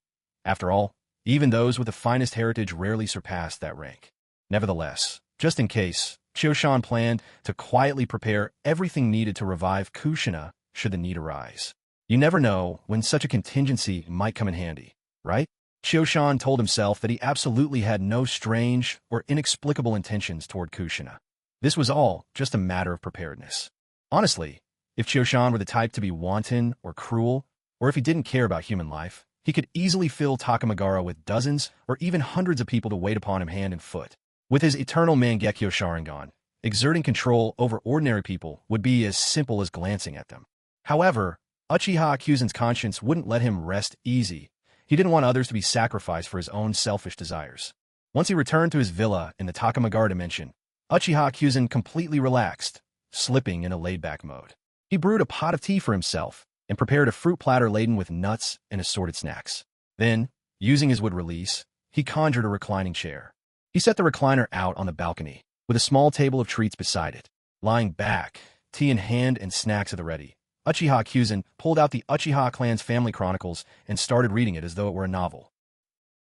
After all, even those with the finest heritage rarely surpassed that rank. Nevertheless, just in case, Chioshan planned to quietly prepare everything needed to revive Kushina should the need arise. You never know when such a contingency might come in handy, right? Chioshan told himself that he absolutely had no strange or inexplicable intentions toward Kushina. This was all just a matter of preparedness. Honestly, if Chioshan were the type to be wanton or cruel, or if he didn't care about human life, he could easily fill Takamagara with dozens or even hundreds of people to wait upon him hand and foot. With his eternal Mangekyo Sharingan, exerting control over ordinary people would be as simple as glancing at them. However, Uchiha Kyuzen's conscience wouldn't let him rest easy. He didn't want others to be sacrificed for his own selfish desires. Once he returned to his villa in the Takamagara dimension, Uchiha Kyuzen completely relaxed, slipping in a laid-back mode. He brewed a pot of tea for himself, and prepared a fruit platter laden with nuts and assorted snacks. Then, using his wood release, he conjured a reclining chair. He set the recliner out on the balcony, with a small table of treats beside it. Lying back, tea in hand and snacks at the ready, Uchiha Kyuzen pulled out the Uchiha clan's family chronicles and started reading it as though it were a novel.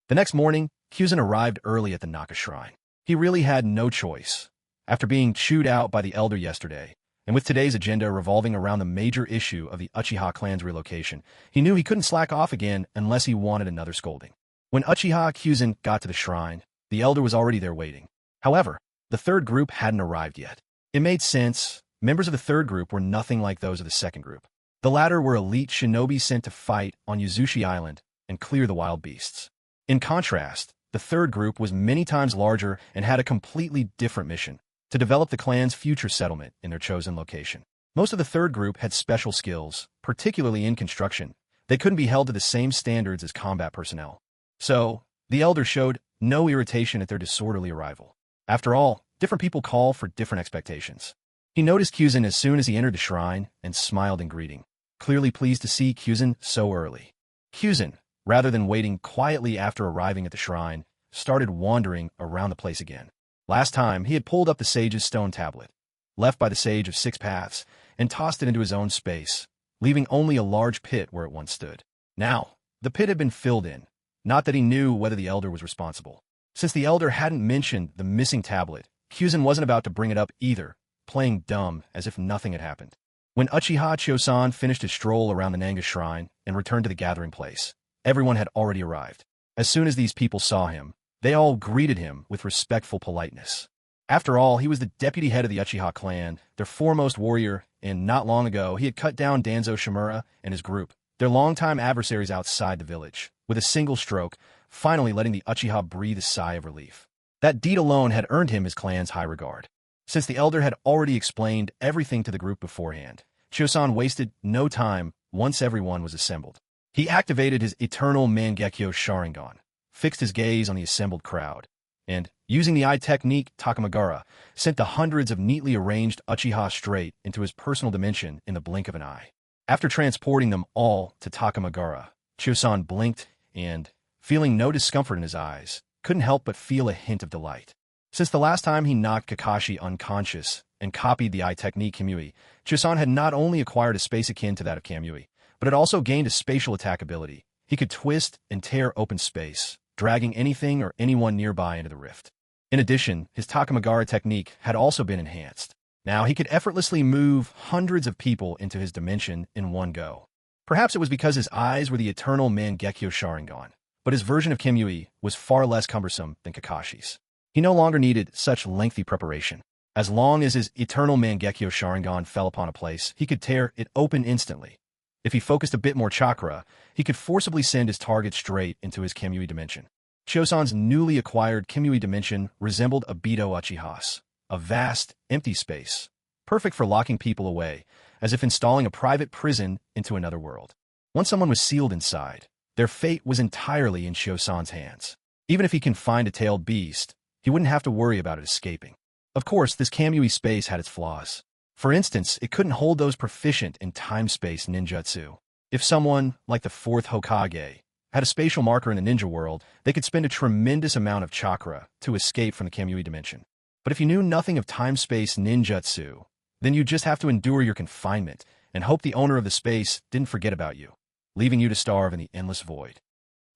The next morning, Kyuzen arrived early at the Naka shrine. He really had no choice. After being chewed out by the elder yesterday, and with today's agenda revolving around the major issue of the Uchiha clan's relocation, he knew he couldn't slack off again unless he wanted another scolding. When Uchiha Kyuzen got to the shrine, the elder was already there waiting. However, the third group hadn't arrived yet. It made sense. Members of the third group were nothing like those of the second group. The latter were elite shinobi sent to fight on Yuzushi Island and clear the wild beasts. In contrast, the third group was many times larger and had a completely different mission: to develop the clan's future settlement in their chosen location. Most of the third group had special skills, particularly in construction. They couldn't be held to the same standards as combat personnel. So, the elder showed no irritation at their disorderly arrival. After all, different people call for different expectations. He noticed Kyuzen as soon as he entered the shrine and smiled in greeting, clearly pleased to see Kyuzen so early. Kyuzen, rather than waiting quietly after arriving at the shrine, started wandering around the place again. Last time, he had pulled up the sage's stone tablet, left by the sage of 6 paths, and tossed it into his own space, leaving only a large pit where it once stood. Now, the pit had been filled in. Not that he knew whether the elder was responsible. Since the elder hadn't mentioned the missing tablet, Kyuzen wasn't about to bring it up either, playing dumb as if nothing had happened. When Uchiha Chosan finished his stroll around the Nanga shrine and returned to the gathering place, everyone had already arrived. As soon as these people saw him, they all greeted him with respectful politeness. After all, he was the deputy head of the Uchiha clan, their foremost warrior, and not long ago he had cut down Danzo Shimura and his group, their longtime adversaries outside the village, with a single stroke, finally letting the Uchiha breathe a sigh of relief. That deed alone had earned him his clan's high regard. Since the elder had already explained everything to the group beforehand, Chosan wasted no time once everyone was assembled. He activated his eternal Mangekyo Sharingan, fixed his gaze on the assembled crowd, and, using the eye technique Takamagara, sent the hundreds of neatly arranged Uchiha straight into his personal dimension in the blink of an eye. After transporting them all to Takamagara, Chosan blinked and, feeling no discomfort in his eyes, couldn't help but feel a hint of delight. Since the last time he knocked Kakashi unconscious and copied the eye technique Kamui, Chosan had not only acquired a space akin to that of Kamui, but had also gained a spatial attack ability. He could twist and tear open space, dragging anything or anyone nearby into the rift. In addition, his Takamagara technique had also been enhanced. Now he could effortlessly move hundreds of people into his dimension in one go. Perhaps it was because his eyes were the eternal Mangekyo Sharingan, but his version of Kamui was far less cumbersome than Kakashi's. He no longer needed such lengthy preparation. As long as his eternal Mangekyo Sharingan fell upon a place, he could tear it open instantly. If he focused a bit more chakra, he could forcibly send his target straight into his Kamui dimension. Chosan's newly acquired Kamui dimension resembled a Bido Uchiha's, a vast, empty space, perfect for locking people away, as if installing a private prison into another world. Once someone was sealed inside, their fate was entirely in Chosan's hands. Even if he confined a tailed beast, he wouldn't have to worry about it escaping. Of course, this Kamui space had its flaws. For instance, it couldn't hold those proficient in time-space ninjutsu. If someone, like the 4th Hokage, had a spatial marker in the ninja world, they could spend a tremendous amount of chakra to escape from the Kamui dimension. But if you knew nothing of time-space ninjutsu, then you'd just have to endure your confinement and hope the owner of the space didn't forget about you, leaving you to starve in the endless void.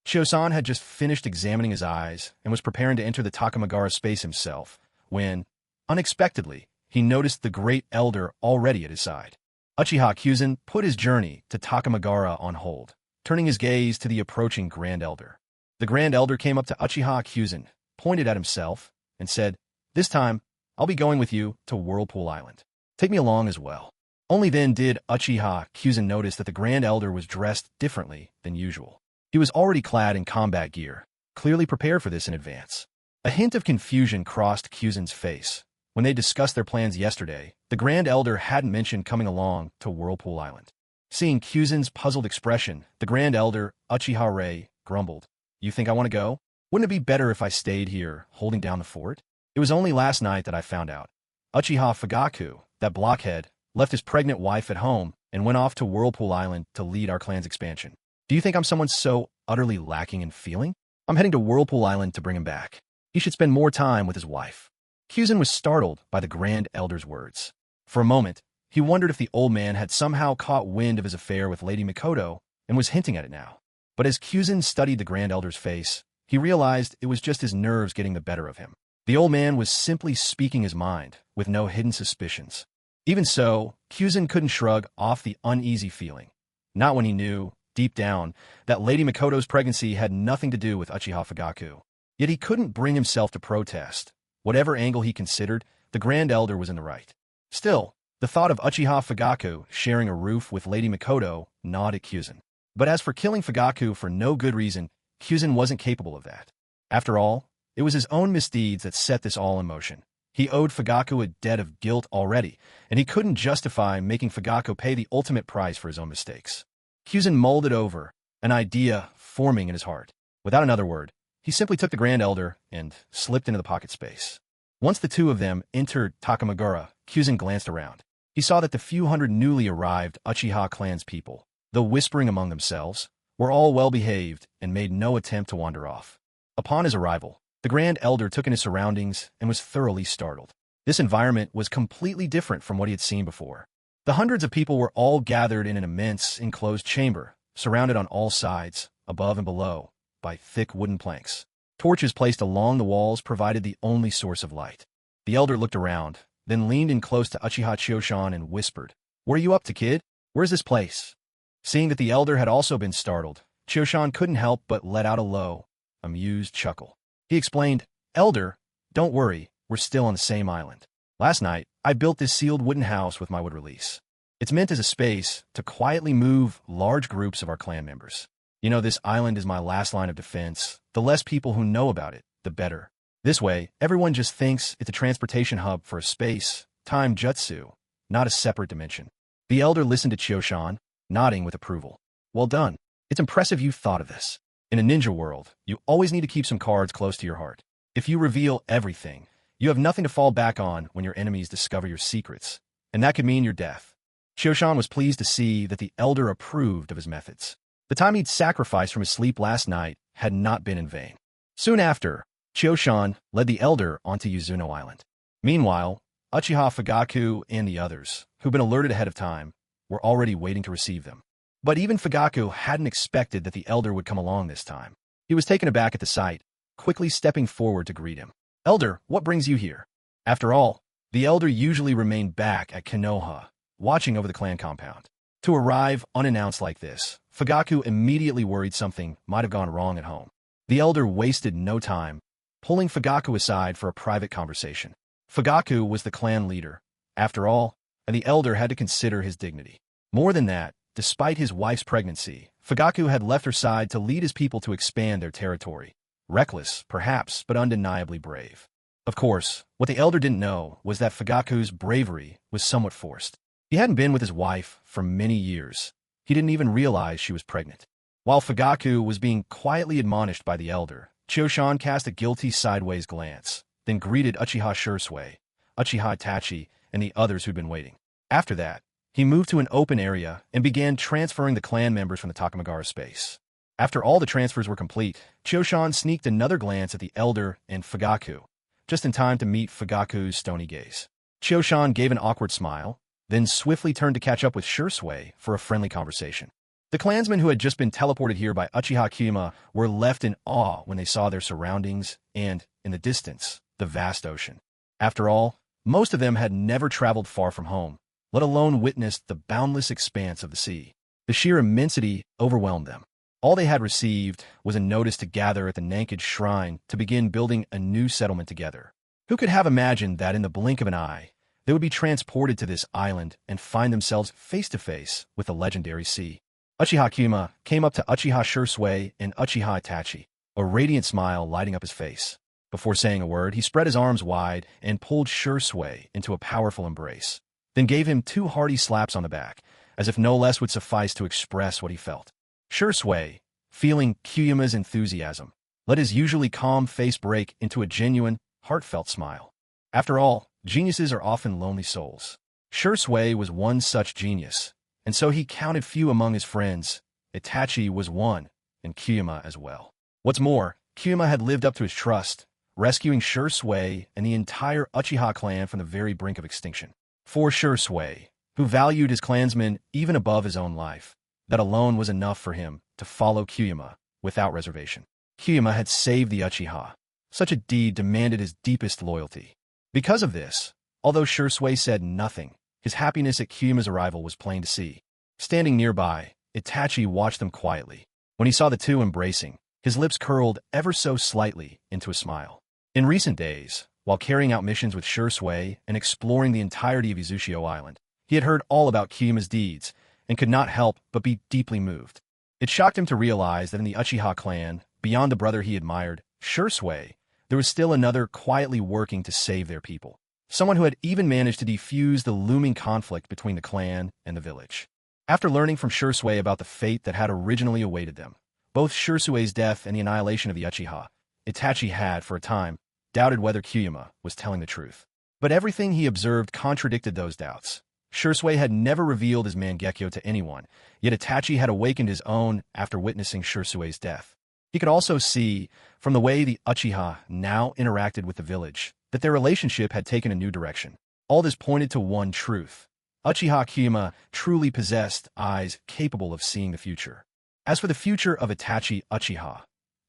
Chosan had just finished examining his eyes and was preparing to enter the Takamagara space himself, when, unexpectedly, he noticed the great elder already at his side. Uchiha Kyuzen put his journey to Takamagara on hold, turning his gaze to the approaching Grand Elder. The Grand Elder came up to Uchiha Kyuzen, pointed at himself, and said, "This time, I'll be going with you to Whirlpool Island. Take me along as well." Only then did Uchiha Kyuzen notice that the Grand Elder was dressed differently than usual. He was already clad in combat gear, clearly prepared for this in advance. A hint of confusion crossed Kyuzen's face. When they discussed their plans yesterday, the Grand Elder hadn't mentioned coming along to Whirlpool Island. Seeing Kyuzen's puzzled expression, the Grand Elder, Uchiha Rei, grumbled, "You think I want to go? Wouldn't it be better if I stayed here, holding down the fort? It was only last night that I found out. Uchiha Fugaku, that blockhead, left his pregnant wife at home and went off to Whirlpool Island to lead our clan's expansion. Do you think I'm someone so utterly lacking in feeling? I'm heading to Whirlpool Island to bring him back. He should spend more time with his wife. Kyuzin was startled by the Grand Elder's words. For a moment, he wondered if the old man had somehow caught wind of his affair with Lady Mikoto and was hinting at it now. But as Kyuzin studied the Grand Elder's face, he realized it was just his nerves getting the better of him. The old man was simply speaking his mind, with no hidden suspicions. Even so, Kyuzin couldn't shrug off the uneasy feeling. Not when he knew, deep down, that Lady Mikoto's pregnancy had nothing to do with Uchiha Fugaku. Yet he couldn't bring himself to protest. Whatever angle he considered, the Grand Elder was in the right. Still, the thought of Uchiha Fugaku sharing a roof with Lady Mikoto gnawed at Kyuzin. But as for killing Fugaku for no good reason, Kyuzin wasn't capable of that. After all, it was his own misdeeds that set this all in motion. He owed Fugaku a debt of guilt already, and he couldn't justify making Fugaku pay the ultimate price for his own mistakes. Kyuzin mulled it over, an idea forming in his heart. Without another word, he simply took the Grand Elder and slipped into the pocket space. Once the two of them entered Takamagura, Kyuzin glanced around. He saw that the few hundred newly arrived Uchiha clan's people, though whispering among themselves, were all well-behaved and made no attempt to wander off. Upon his arrival, the Grand Elder took in his surroundings and was thoroughly startled. This environment was completely different from what he had seen before. The hundreds of people were all gathered in an immense, enclosed chamber, surrounded on all sides, above and below, by thick wooden planks. Torches placed along the walls provided the only source of light. The elder looked around, then leaned in close to Uchiha Choshan and whispered, "What are you up to, kid? Where's this place?" Seeing that the elder had also been startled, Choshan couldn't help but let out a low, amused chuckle. He explained, "Elder, don't worry, we're still on the same island. Last night, I built this sealed wooden house with my wood release. It's meant as a space to quietly move large groups of our clan members. You know, this island is my last line of defense. The less people who know about it, the better. This way, everyone just thinks it's a transportation hub for a space-time jutsu, not a separate dimension." The elder listened to Choshan, nodding with approval. "Well done. It's impressive you thought of this. In a ninja world, you always need to keep some cards close to your heart. If you reveal everything, you have nothing to fall back on when your enemies discover your secrets, and that could mean your death." Choshan was pleased to see that the elder approved of his methods. The time he'd sacrificed from his sleep last night had not been in vain. Soon after, Choshan led the elder onto Yuzuno Island. Meanwhile, Uchiha Fugaku and the others, who'd been alerted ahead of time, were already waiting to receive them. But even Fugaku hadn't expected that the elder would come along this time. He was taken aback at the sight, quickly stepping forward to greet him. "Elder, what brings you here?" After all, the elder usually remained back at Konoha, watching over the clan compound. To arrive unannounced like this, Fugaku immediately worried something might have gone wrong at home. The elder wasted no time, pulling Fugaku aside for a private conversation. Fugaku was the clan leader, after all, and the elder had to consider his dignity. More than that, despite his wife's pregnancy, Fugaku had left her side to lead his people to expand their territory. Reckless, perhaps, but undeniably brave. Of course, what the elder didn't know was that Fugaku's bravery was somewhat forced. He hadn't been with his wife for many years. He didn't even realize she was pregnant. While Fugaku was being quietly admonished by the elder, Choshan cast a guilty sideways glance, then greeted Uchiha Shursui, Uchiha Itachi, and the others who'd been waiting. After that, he moved to an open area and began transferring the clan members from the Takamagara space. After all the transfers were complete, Choshan sneaked another glance at the elder and Fugaku, just in time to meet Fugaku's stony gaze. Choshan gave an awkward smile, then swiftly turned to catch up with Shursui for a friendly conversation. The clansmen who had just been teleported here by Uchiha Kyuma were left in awe when they saw their surroundings and, in the distance, the vast ocean. After all, most of them had never traveled far from home, let alone witnessed the boundless expanse of the sea. The sheer immensity overwhelmed them. All they had received was a notice to gather at the Nankage Shrine to begin building a new settlement together. Who could have imagined that in the blink of an eye, they would be transported to this island and find themselves face-to-face with the legendary sea? Uchiha Kyuma came up to Uchiha Shursui and Uchiha Itachi, a radiant smile lighting up his face. Before saying a word, he spread his arms wide and pulled Shursui into a powerful embrace, then gave him 2 hearty slaps on the back, as if no less would suffice to express what he felt. Shursui, feeling Kyuma's enthusiasm, let his usually calm face break into a genuine, heartfelt smile. After all, geniuses are often lonely souls. Shursui was one such genius, and so he counted few among his friends. Itachi was one, and Kyuma as well. What's more, Kyuma had lived up to his trust, rescuing Shui and the entire Uchiha clan from the very brink of extinction. For Shui, who valued his clansmen even above his own life, that alone was enough for him to follow Kyuma without reservation. Kyuma had saved the Uchiha. Such a deed demanded his deepest loyalty. Because of this, although Shui said nothing, his happiness at Kyuma's arrival was plain to see. Standing nearby, Itachi watched them quietly. When he saw the two embracing, his lips curled ever so slightly into a smile. In recent days, while carrying out missions with Shui and exploring the entirety of Izushio Island, he had heard all about Kyuma's deeds and could not help but be deeply moved. It shocked him to realize that in the Uchiha clan, beyond the brother he admired, Shui, there was still another quietly working to save their people. Someone who had even managed to defuse the looming conflict between the clan and the village. After learning from Shui about the fate that had originally awaited them, both Shusui's death and the annihilation of the Uchiha, Itachi had, for a time, doubted whether Kyuma was telling the truth. But everything he observed contradicted those doubts. Shui had never revealed his Mangekyo to anyone, yet Itachi had awakened his own after witnessing Shusui's death. He could also see, from the way the Uchiha now interacted with the village, that their relationship had taken a new direction. All this pointed to one truth. Uchiha Kyuma truly possessed eyes capable of seeing the future. As for the future of Itachi Uchiha,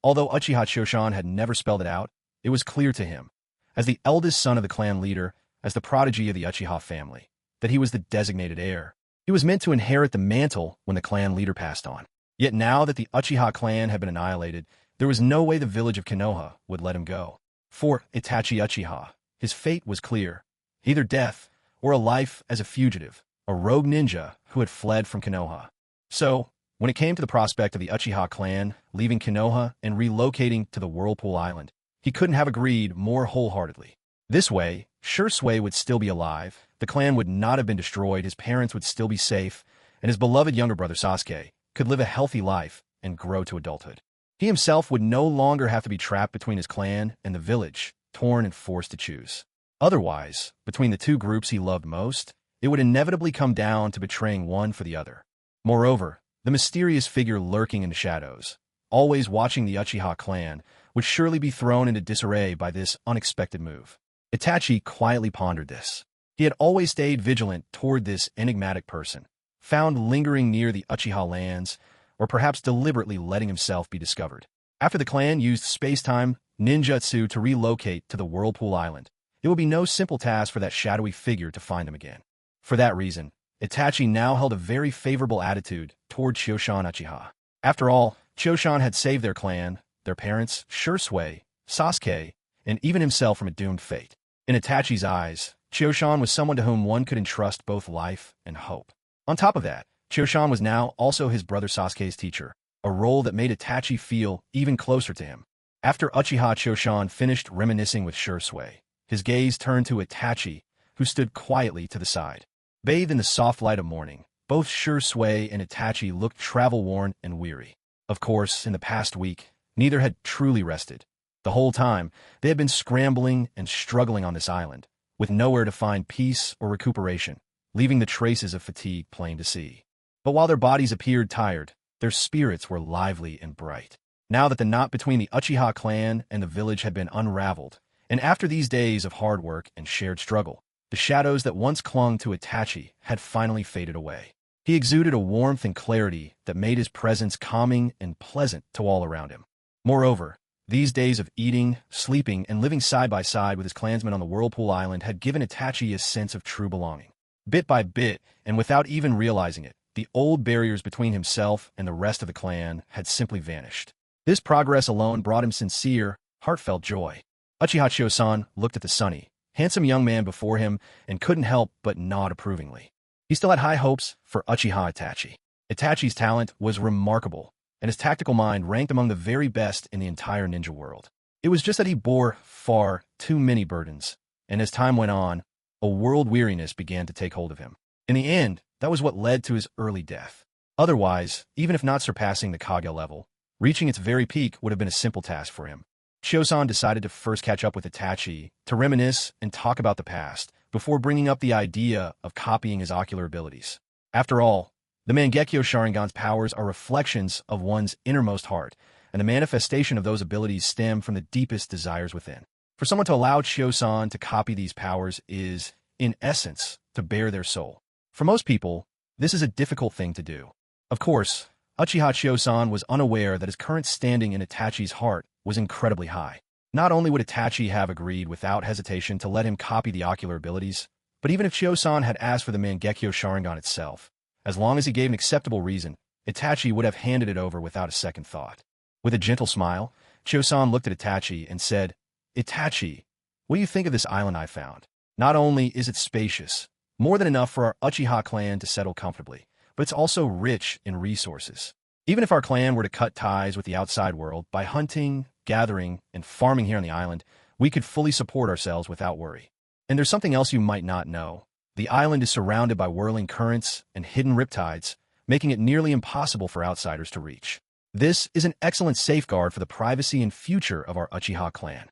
although Uchiha Choshan had never spelled it out, it was clear to him, as the eldest son of the clan leader, as the prodigy of the Uchiha family, that he was the designated heir. He was meant to inherit the mantle when the clan leader passed on. Yet now that the Uchiha clan had been annihilated, there was no way the village of Konoha would let him go. For Itachi Uchiha, his fate was clear. Either death, or a life as a fugitive, a rogue ninja who had fled from Konoha. So, when it came to the prospect of the Uchiha clan leaving Konoha and relocating to the Whirlpool Island, he couldn't have agreed more wholeheartedly. This way, Shui would still be alive, the clan would not have been destroyed, his parents would still be safe, and his beloved younger brother Sasuke could live a healthy life and grow to adulthood. He himself would no longer have to be trapped between his clan and the village, torn and forced to choose. Otherwise, between the two groups he loved most, it would inevitably come down to betraying one for the other. Moreover, the mysterious figure lurking in the shadows, always watching the Uchiha clan, would surely be thrown into disarray by this unexpected move. Itachi quietly pondered this. He had always stayed vigilant toward this enigmatic person, found lingering near the Uchiha lands, or perhaps deliberately letting himself be discovered. After the clan used space-time ninjutsu to relocate to the Whirlpool Island, it would be no simple task for that shadowy figure to find them again. For that reason, Itachi now held a very favorable attitude toward Choshan Uchiha. After all, Choshan had saved their clan, their parents, Shui, Sasuke, and even himself from a doomed fate. In Itachi's eyes, Choshan was someone to whom one could entrust both life and hope. On top of that, Choshan was now also his brother Sasuke's teacher, a role that made Itachi feel even closer to him. After Uchiha Choshan finished reminiscing with Shui, his gaze turned to Itachi, who stood quietly to the side. Bathed in the soft light of morning, both Shui and Itachi looked travel-worn and weary. Of course, in the past week, neither had truly rested. The whole time, they had been scrambling and struggling on this island, with nowhere to find peace or recuperation, leaving the traces of fatigue plain to see. But while their bodies appeared tired, their spirits were lively and bright. Now that the knot between the Uchiha clan and the village had been unraveled, and after these days of hard work and shared struggle, the shadows that once clung to Itachi had finally faded away. He exuded a warmth and clarity that made his presence calming and pleasant to all around him. Moreover, these days of eating, sleeping, and living side by side with his clansmen on the Whirlpool Island had given Itachi a sense of true belonging. Bit by bit, and without even realizing it, the old barriers between himself and the rest of the clan had simply vanished. This progress alone brought him sincere, heartfelt joy. Uchiha Chosan looked at the sunny, handsome young man before him and couldn't help but nod approvingly. He still had high hopes for Uchiha Itachi. Itachi's talent was remarkable, and his tactical mind ranked among the very best in the entire ninja world. It was just that he bore far too many burdens, and as time went on, a world weariness began to take hold of him. In the end, that was what led to his early death. Otherwise, even if not surpassing the Kage level, reaching its very peak would have been a simple task for him. Chosan decided to first catch up with Itachi, to reminisce and talk about the past, before bringing up the idea of copying his ocular abilities. After all, The Mangekyo Sharingan's powers are reflections of one's innermost heart, and the manifestation of those abilities stem from the deepest desires within. For someone to allow Chiyo-san to copy these powers is, in essence, to bare their soul. For most people, this is a difficult thing to do. Of course, Uchiha Chiyo-san was unaware that his current standing in Itachi's heart was incredibly high. Not only would Itachi have agreed without hesitation to let him copy the ocular abilities, but even if Chiyo-san had asked for the Mangekyo Sharingan itself, as long as he gave an acceptable reason, Itachi would have handed it over without a second thought. With a gentle smile, Chiyo-san looked at Itachi and said, "Itachi, what do you think of this island I found? Not only is it spacious, more than enough for our Uchiha clan to settle comfortably, but it's also rich in resources. Even if our clan were to cut ties with the outside world by hunting, gathering, and farming here on the island, we could fully support ourselves without worry. And there's something else you might not know. The island is surrounded by whirling currents and hidden riptides, making it nearly impossible for outsiders to reach. This is an excellent safeguard for the privacy and future of our Uchiha clan."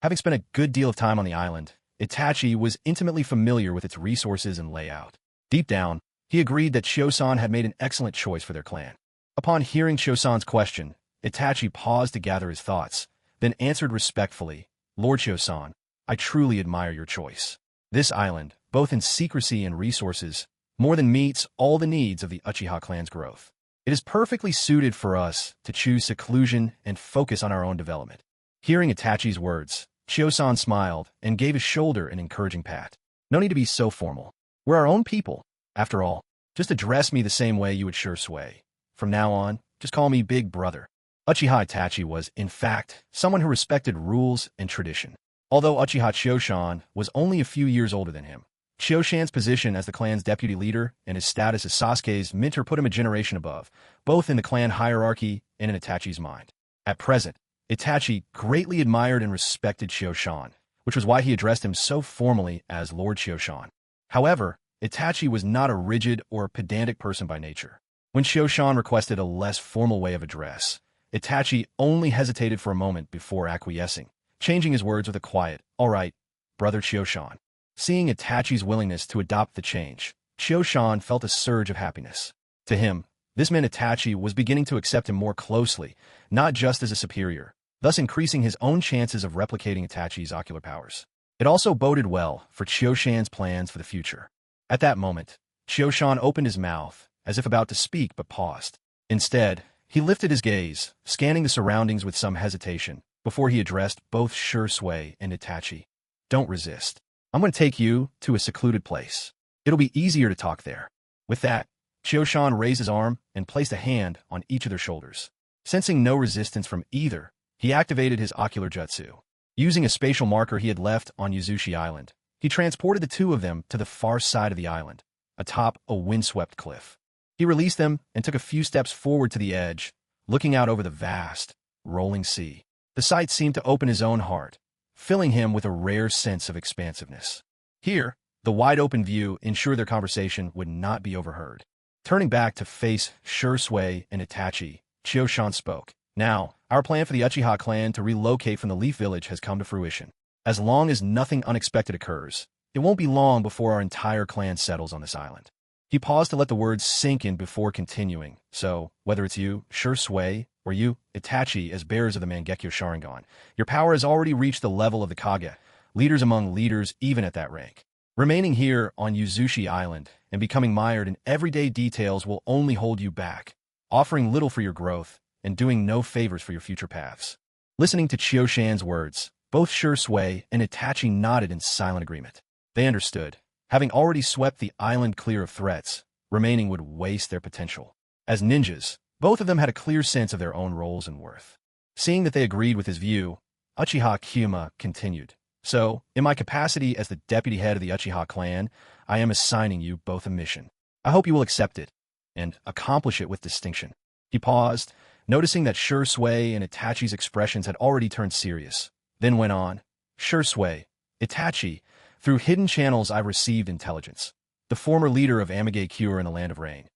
Having spent a good deal of time on the island, Itachi was intimately familiar with its resources and layout. Deep down, he agreed that Chiyo-san had made an excellent choice for their clan. Upon hearing Chiyo-san's question, Itachi paused to gather his thoughts, then answered respectfully, "Lord Chiyo-san, I truly admire your choice. This island, both in secrecy and resources, more than meets all the needs of the Uchiha clan's growth. It is perfectly suited for us to choose seclusion and focus on our own development." Hearing Itachi's words, Chiyo-san smiled and gave his shoulder an encouraging pat. "No need to be so formal. We're our own people. After all, just address me the same way you would Sure-Sway. From now on, just call me Big Brother." Uchiha Itachi was, in fact, someone who respected rules and tradition. Although Uchiha Chiyo-san was only a few years older than him, Chiyo-san's position as the clan's deputy leader and his status as Sasuke's mentor put him a generation above, both in the clan hierarchy and in Itachi's mind. At present, Itachi greatly admired and respected Chiyo-san, which was why he addressed him so formally as Lord Chiyo-san. However, Itachi was not a rigid or pedantic person by nature. When Chiyo-san requested a less formal way of address, Itachi only hesitated for a moment before acquiescing, changing his words with a quiet, "All right, Brother Chiyo-san." Seeing Itachi's willingness to adopt the change, Chiyo-san felt a surge of happiness. To him, this meant Itachi was beginning to accept him more closely, not just as a superior, thus increasing his own chances of replicating Itachi's ocular powers. It also boded well for Chiyo-san's plans for the future. At that moment, Chiyo-san opened his mouth, as if about to speak but paused. Instead, he lifted his gaze, scanning the surroundings with some hesitation, before he addressed both Sure-Sway and Itachi. "Don't resist. I'm going to take you to a secluded place. It'll be easier to talk there." With that, Chiyo-san raised his arm and placed a hand on each of their shoulders. Sensing no resistance from either, he activated his ocular jutsu. Using a spatial marker he had left on Yuzushi Island, he transported the two of them to the far side of the island, atop a windswept cliff. He released them and took a few steps forward to the edge, looking out over the vast, rolling sea. The sight seemed to open his own heart, filling him with a rare sense of expansiveness. Here, the wide-open view ensured their conversation would not be overheard. Turning back to face Sure-Sway and Itachi, Chiyo-san spoke. "Now, our plan for the Uchiha clan to relocate from the Leaf Village has come to fruition. As long as nothing unexpected occurs, it won't be long before our entire clan settles on this island." He paused to let the words sink in before continuing. "So, whether it's you, Sure-Sway, or you, Itachi, as bearers of the Mangekyo Sharingan, your power has already reached the level of the Kage, leaders among leaders even at that rank. Remaining here on Yuzushi Island and becoming mired in everyday details will only hold you back, offering little for your growth and doing no favors for your future paths." Listening to Chiyo-san's words, both Sure-Sway and Itachi nodded in silent agreement. They understood. Having already swept the island clear of threats, remaining would waste their potential. As ninjas, both of them had a clear sense of their own roles and worth. Seeing that they agreed with his view, Uchiha Kyuma continued. "So, in my capacity as the deputy head of the Uchiha clan, I am assigning you both a mission. I hope you will accept it, and accomplish it with distinction." He paused, noticing that Sure-Sway and Itachi's expressions had already turned serious, then went on. "Sure-Sway, Itachi, through hidden channels I've received intelligence. The former leader of Mangekyo in the Land of Rain,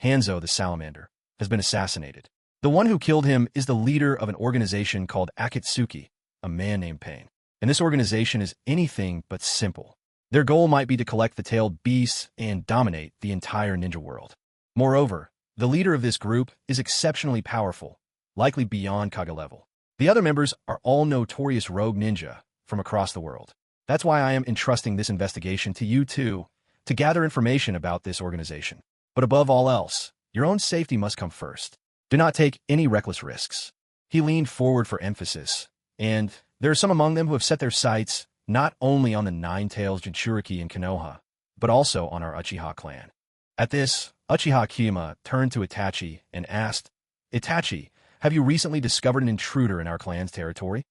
Hanzo the Salamander, has been assassinated. The one who killed him is the leader of an organization called Akatsuki, a man named Pain. And this organization is anything but simple. Their goal might be to collect the tailed beasts and dominate the entire ninja world. Moreover, the leader of this group is exceptionally powerful, likely beyond Kage level. The other members are all notorious rogue ninja from across the world. That's why I am entrusting this investigation to you two, to gather information about this organization. But above all else, your own safety must come first. Do not take any reckless risks. He leaned forward for emphasis, and there are some among them who have set their sights not only on the Nine-Tails Jinchuriki in Konoha, but also on our Uchiha clan. At this, Uchiha Kiyama turned to Itachi and asked, Itachi, have you recently discovered an intruder in our clan's territory?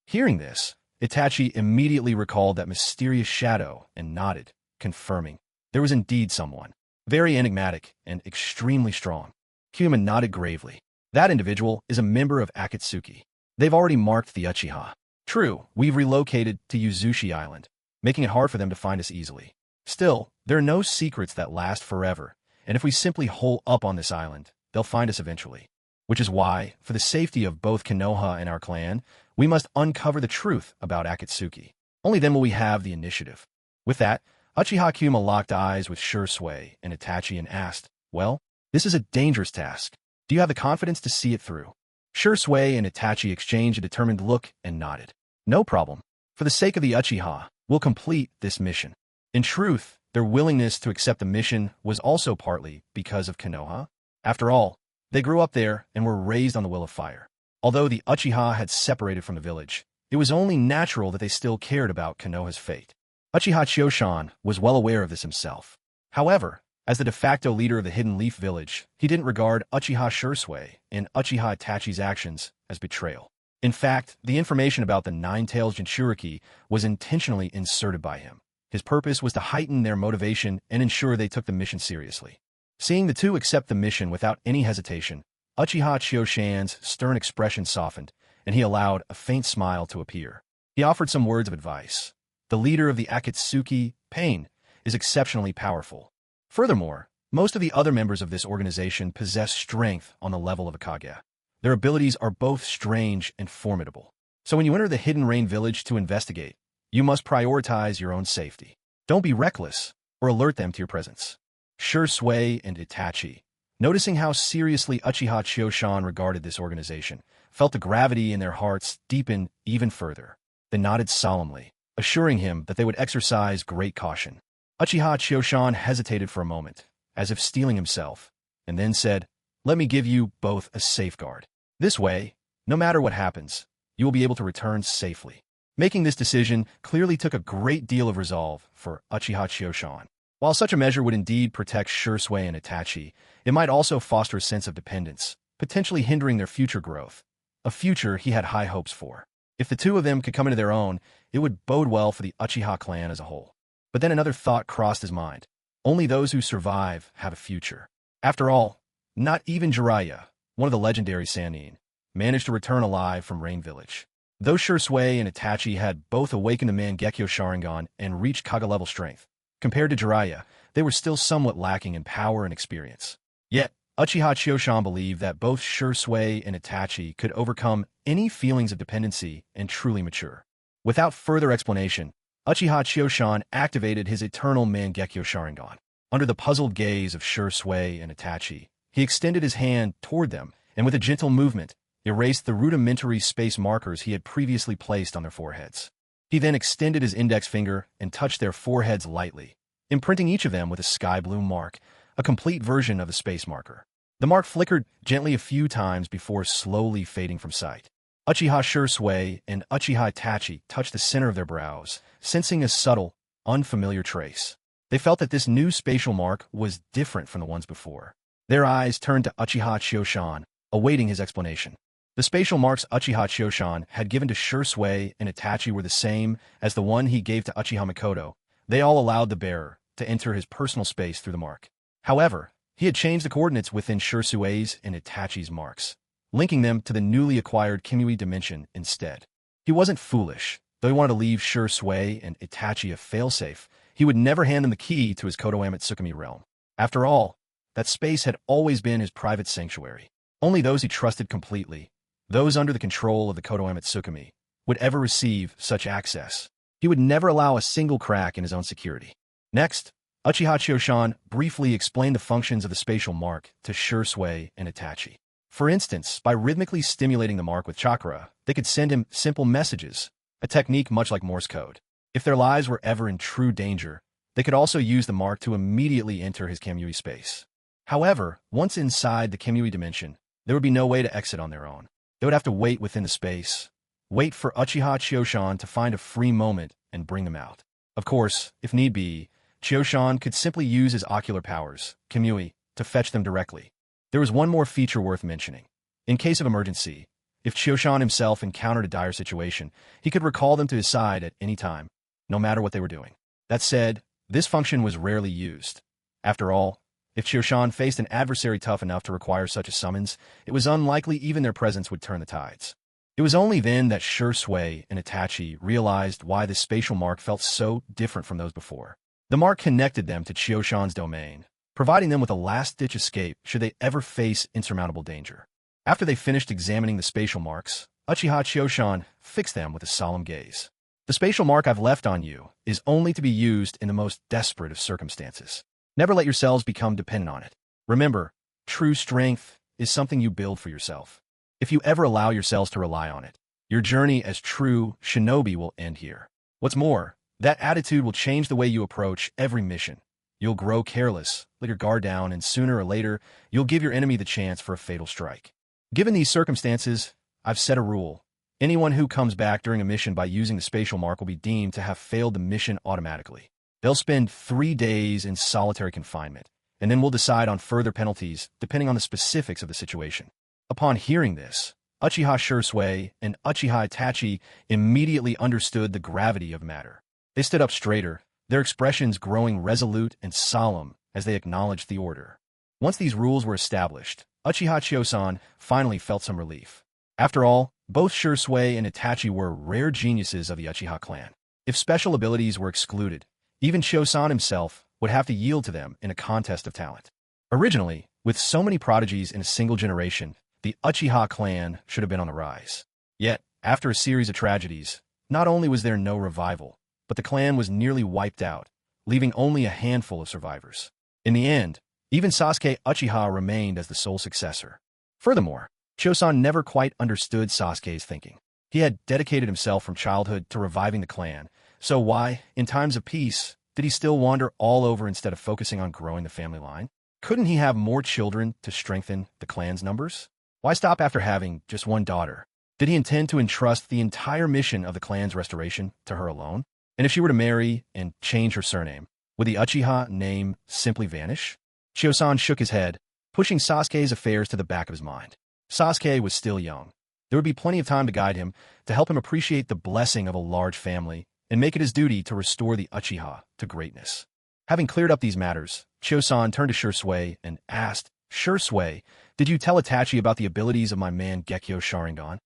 Hearing this, Itachi immediately recalled that mysterious shadow and nodded, confirming there was indeed someone, very enigmatic and extremely strong. Kiyama nodded gravely. That individual is a member of Akatsuki. They've already marked the Uchiha. True, we've relocated to Yuzushi Island, making it hard for them to find us easily. Still, there are no secrets that last forever, and if we simply hole up on this island, they'll find us eventually. Which is why, for the safety of both Konoha and our clan, we must uncover the truth about Akatsuki. Only then will we have the initiative. With that, Uchiha Kiyama locked eyes with Shursui and Itachi and asked, well, this is a dangerous task. Do you have the confidence to see it through? Shursui and Itachi exchanged a determined look and nodded. No problem. For the sake of the Uchiha, we'll complete this mission. In truth, their willingness to accept the mission was also partly because of Konoha. After all, they grew up there and were raised on the will of fire. Although the Uchiha had separated from the village, it was only natural that they still cared about Konoha's fate. Uchiha Chioshan was well aware of this himself. However, as the de facto leader of the Hidden Leaf Village, he didn't regard Uchiha Shursui and Uchiha Itachi's actions as betrayal. In fact, the information about the Nine-Tails Jinchuriki was intentionally inserted by him. His purpose was to heighten their motivation and ensure they took the mission seriously. Seeing the two accept the mission without any hesitation, Uchiha Chioshan's stern expression softened, and he allowed a faint smile to appear. He offered some words of advice. The leader of the Akatsuki, Pain, is exceptionally powerful. Furthermore, most of the other members of this organization possess strength on the level of a Kage. Their abilities are both strange and formidable. So when you enter the Hidden Rain Village to investigate, you must prioritize your own safety. Don't be reckless, or alert them to your presence. Shursui and Itachi, noticing how seriously Uchiha Chioshan regarded this organization, felt the gravity in their hearts deepen even further. They nodded solemnly, assuring him that they would exercise great caution. Uchiha Chioshan hesitated for a moment, as if steeling himself, and then said, let me give you both a safeguard. This way, no matter what happens, you will be able to return safely. Making this decision clearly took a great deal of resolve for Uchiha Chioshan. While such a measure would indeed protect Shursui and Itachi, it might also foster a sense of dependence, potentially hindering their future growth, a future he had high hopes for. If the two of them could come into their own, it would bode well for the Uchiha clan as a whole. But then another thought crossed his mind. Only those who survive have a future. After all, not even Jiraiya, one of the legendary Sannin, managed to return alive from Rain Village. Though Shursui and Itachi had both awakened the Mangekyo Sharingan and reached Kage-level strength, compared to Jiraiya, they were still somewhat lacking in power and experience. Yet, Uchiha Chioshan believed that both Shursui and Itachi could overcome any feelings of dependency and truly mature. Without further explanation, Uchiha Chioshan activated his eternal Mangekyo Sharingan. Under the puzzled gaze of Shursui and Itachi, he extended his hand toward them and with a gentle movement, erased the rudimentary space markers he had previously placed on their foreheads. He then extended his index finger and touched their foreheads lightly, imprinting each of them with a sky blue mark, a complete version of a space marker. The mark flickered gently a few times before slowly fading from sight. Uchiha Shursui and Uchiha Itachi touched the center of their brows, sensing a subtle, unfamiliar trace. They felt that this new spatial mark was different from the ones before. Their eyes turned to Uchiha Chioshan, awaiting his explanation. The spatial marks Uchiha Chioshan had given to Shursui and Itachi were the same as the one he gave to Uchiha Mikoto. They all allowed the bearer to enter his personal space through the mark. However, he had changed the coordinates within Shursui's and Itachi's marks, linking them to the newly acquired Kimui dimension instead. He wasn't foolish. Though he wanted to leave Shursui and Itachi a failsafe, he would never hand them the key to his Kodoame Tsukumi realm. After all, that space had always been his private sanctuary. Only those he trusted completely, those under the control of the Kodoame Tsukumi, would ever receive such access. He would never allow a single crack in his own security. Next, Uchiha Choshan briefly explained the functions of the spatial mark to Shursui and Itachi. For instance, by rhythmically stimulating the mark with chakra, they could send him simple messages, a technique much like Morse code. If their lives were ever in true danger, they could also use the mark to immediately enter his Kamui space. However, once inside the Kamui dimension, there would be no way to exit on their own. They would have to wait within the space, wait for Uchiha Choshan to find a free moment and bring them out. Of course, if need be, Choshan could simply use his ocular powers, Kamui, to fetch them directly. There was one more feature worth mentioning. In case of emergency, if Choshan himself encountered a dire situation, he could recall them to his side at any time, no matter what they were doing. That said, this function was rarely used. After all, if Choshan faced an adversary tough enough to require such a summons, it was unlikely even their presence would turn the tides. It was only then that Shursui and Itachi realized why the spatial mark felt so different from those before. The mark connected them to Choshan's domain, providing them with a last-ditch escape should they ever face insurmountable danger. After they finished examining the spatial marks, Uchiha Choshan fixed them with a solemn gaze. The spatial mark I've left on you is only to be used in the most desperate of circumstances. Never let yourselves become dependent on it. Remember, true strength is something you build for yourself. If you ever allow yourselves to rely on it, your journey as true shinobi will end here. What's more, that attitude will change the way you approach every mission. You'll grow careless, let your guard down, and sooner or later, you'll give your enemy the chance for a fatal strike. Given these circumstances, I've set a rule. Anyone who comes back during a mission by using the spatial mark will be deemed to have failed the mission automatically. They'll spend 3 days in solitary confinement, and then we'll decide on further penalties depending on the specifics of the situation. Upon hearing this, Uchiha Shursui and Uchiha Itachi immediately understood the gravity of the matter. They stood up straighter, their expressions growing resolute and solemn as they acknowledged the order. Once these rules were established, Uchiha Chosan finally felt some relief. After all, both Shursui and Itachi were rare geniuses of the Uchiha clan. If special abilities were excluded, even Chosan himself would have to yield to them in a contest of talent. Originally, with so many prodigies in a single generation, the Uchiha clan should have been on the rise. Yet, after a series of tragedies, not only was there no revival, but the clan was nearly wiped out, leaving only a handful of survivors. In the end, even Sasuke Uchiha remained as the sole successor. Furthermore, Chosan never quite understood Sasuke's thinking. He had dedicated himself from childhood to reviving the clan, so why, in times of peace, did he still wander all over instead of focusing on growing the family line? Couldn't he have more children to strengthen the clan's numbers? Why stop after having just one daughter? Did he intend to entrust the entire mission of the clan's restoration to her alone? And if she were to marry and change her surname, would the Uchiha name simply vanish? Chosan shook his head, pushing Sasuke's affairs to the back of his mind. Sasuke was still young. There would be plenty of time to guide him, to help him appreciate the blessing of a large family, and make it his duty to restore the Uchiha to greatness. Having cleared up these matters, Chosan turned to Shursui and asked, "Shursui, did you tell Itachi about the abilities of my Mangekyo Sharingan?"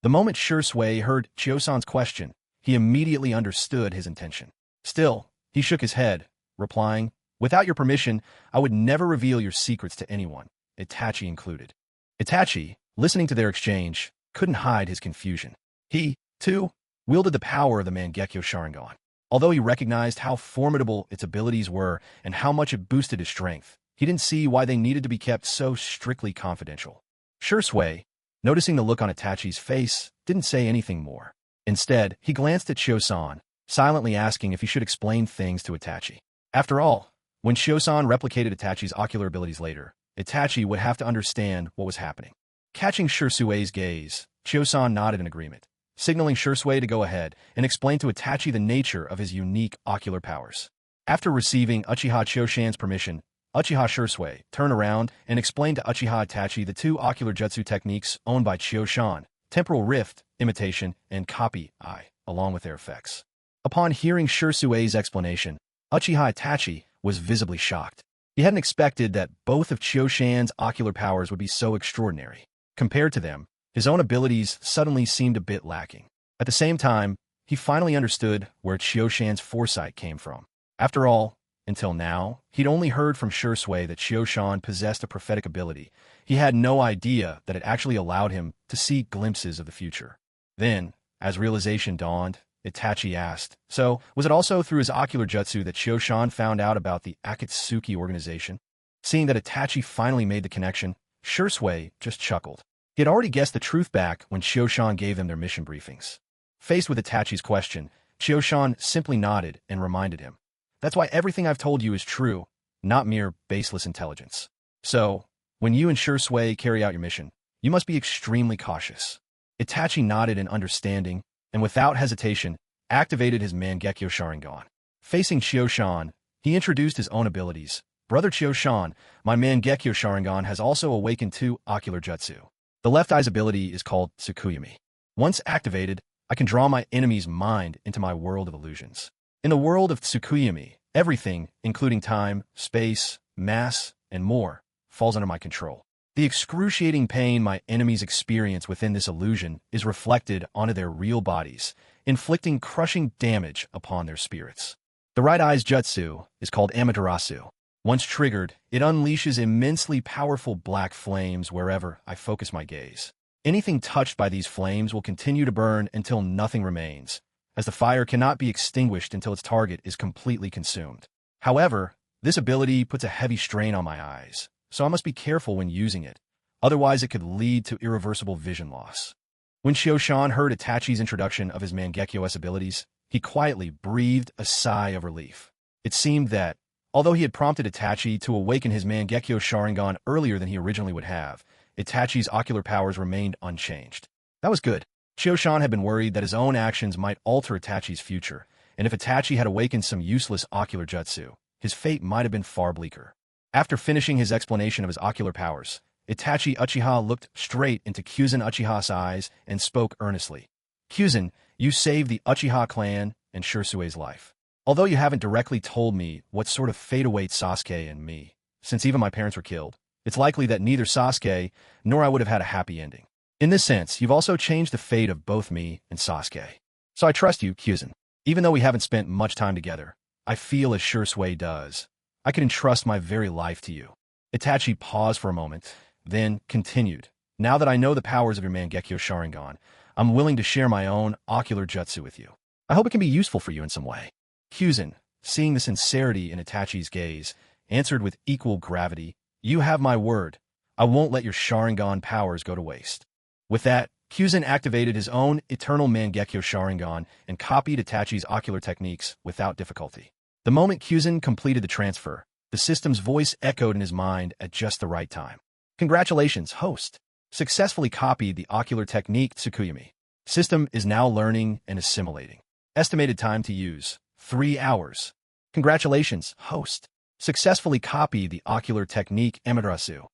The moment Shursui heard Chosan's question, he immediately understood his intention. Still, he shook his head, replying, "Without your permission, I would never reveal your secrets to anyone, Itachi included." Itachi, listening to their exchange, couldn't hide his confusion. He, too, wielded the power of the Mangekyo Sharingan. Although he recognized how formidable its abilities were and how much it boosted his strength, he didn't see why they needed to be kept so strictly confidential. Shursui, noticing the look on Itachi's face, didn't say anything more. Instead, he glanced at Chosan, silently asking if he should explain things to Itachi. After all, when Chosan replicated Itachi's ocular abilities later, Itachi would have to understand what was happening. Catching Shursui's gaze, Chosan nodded in agreement, signaling Shursui to go ahead and explain to Itachi the nature of his unique ocular powers. After receiving Uchiha Choshan's permission, Uchiha Shursui turned around and explained to Uchiha Itachi the 2 ocular jutsu techniques owned by Choshan: temporal rift, imitation, and copy eye, along with their effects. Upon hearing Shursui's explanation, Uchiha Itachi was visibly shocked. He hadn't expected that both of Choshan's ocular powers would be so extraordinary. Compared to them, his own abilities suddenly seemed a bit lacking. At the same time, he finally understood where Choshan's foresight came from. After all, until now, he'd only heard from Shursui that Choshan possessed a prophetic ability. He had no idea that it actually allowed him to see glimpses of the future. Then, as realization dawned, Itachi asked. So, was it also through his ocular jutsu that Shoshan found out about the Akatsuki organization? Seeing that Itachi finally made the connection, Shursui just chuckled. He had already guessed the truth back when Shoshan gave them their mission briefings. Faced with Itachi's question, Shoshan simply nodded and reminded him. That's why everything I've told you is true, not mere baseless intelligence. So, when you and Shursui carry out your mission, you must be extremely cautious. Itachi nodded in understanding, and without hesitation, activated his Mangekyo Sharingan. Facing Shoshan, he introduced his own abilities. Brother Shoshan, my Mangekyo Sharingan has also awakened 2 ocular jutsu. The left eye's ability is called Tsukuyumi. Once activated, I can draw my enemy's mind into my world of illusions. In the world of Tsukuyumi, everything, including time, space, mass, and more, falls under my control. The excruciating pain my enemies experience within this illusion is reflected onto their real bodies, inflicting crushing damage upon their spirits. The right eye's jutsu is called Amaterasu. Once triggered, it unleashes immensely powerful black flames wherever I focus my gaze. Anything touched by these flames will continue to burn until nothing remains, as the fire cannot be extinguished until its target is completely consumed. However, this ability puts a heavy strain on my eyes, so I must be careful when using it, otherwise it could lead to irreversible vision loss. When Shoshan heard Itachi's introduction of his Mangekyo's abilities, he quietly breathed a sigh of relief. It seemed that, although he had prompted Itachi to awaken his Mangekyo Sharingan earlier than he originally would have, Itachi's ocular powers remained unchanged. That was good. Shoshan had been worried that his own actions might alter Itachi's future, and if Itachi had awakened some useless ocular jutsu, his fate might have been far bleaker. After finishing his explanation of his ocular powers, Itachi Uchiha looked straight into Kyuzen Uchiha's eyes and spoke earnestly. Kyuzen, you saved the Uchiha clan and Shursue's life. Although you haven't directly told me what sort of fate awaits Sasuke and me, since even my parents were killed, it's likely that neither Sasuke nor I would have had a happy ending. In this sense, you've also changed the fate of both me and Sasuke. So I trust you, Kyuzen. Even though we haven't spent much time together, I feel as Shursui does. I could entrust my very life to you. Itachi paused for a moment, then continued. Now that I know the powers of your Mangekyo Sharingan, I'm willing to share my own ocular jutsu with you. I hope it can be useful for you in some way. Kyuzen, seeing the sincerity in Itachi's gaze, answered with equal gravity, You have my word. I won't let your Sharingan powers go to waste. With that, Kyuzen activated his own eternal Mangekyo Sharingan and copied Itachi's ocular techniques without difficulty. The moment Kyuzen completed the transfer, the system's voice echoed in his mind at just the right time. Congratulations, host. Successfully copied the ocular technique Tsukuyumi. System is now learning and assimilating. Estimated time to use, 3 hours. Congratulations, host. Successfully copied the ocular technique Amaterasu.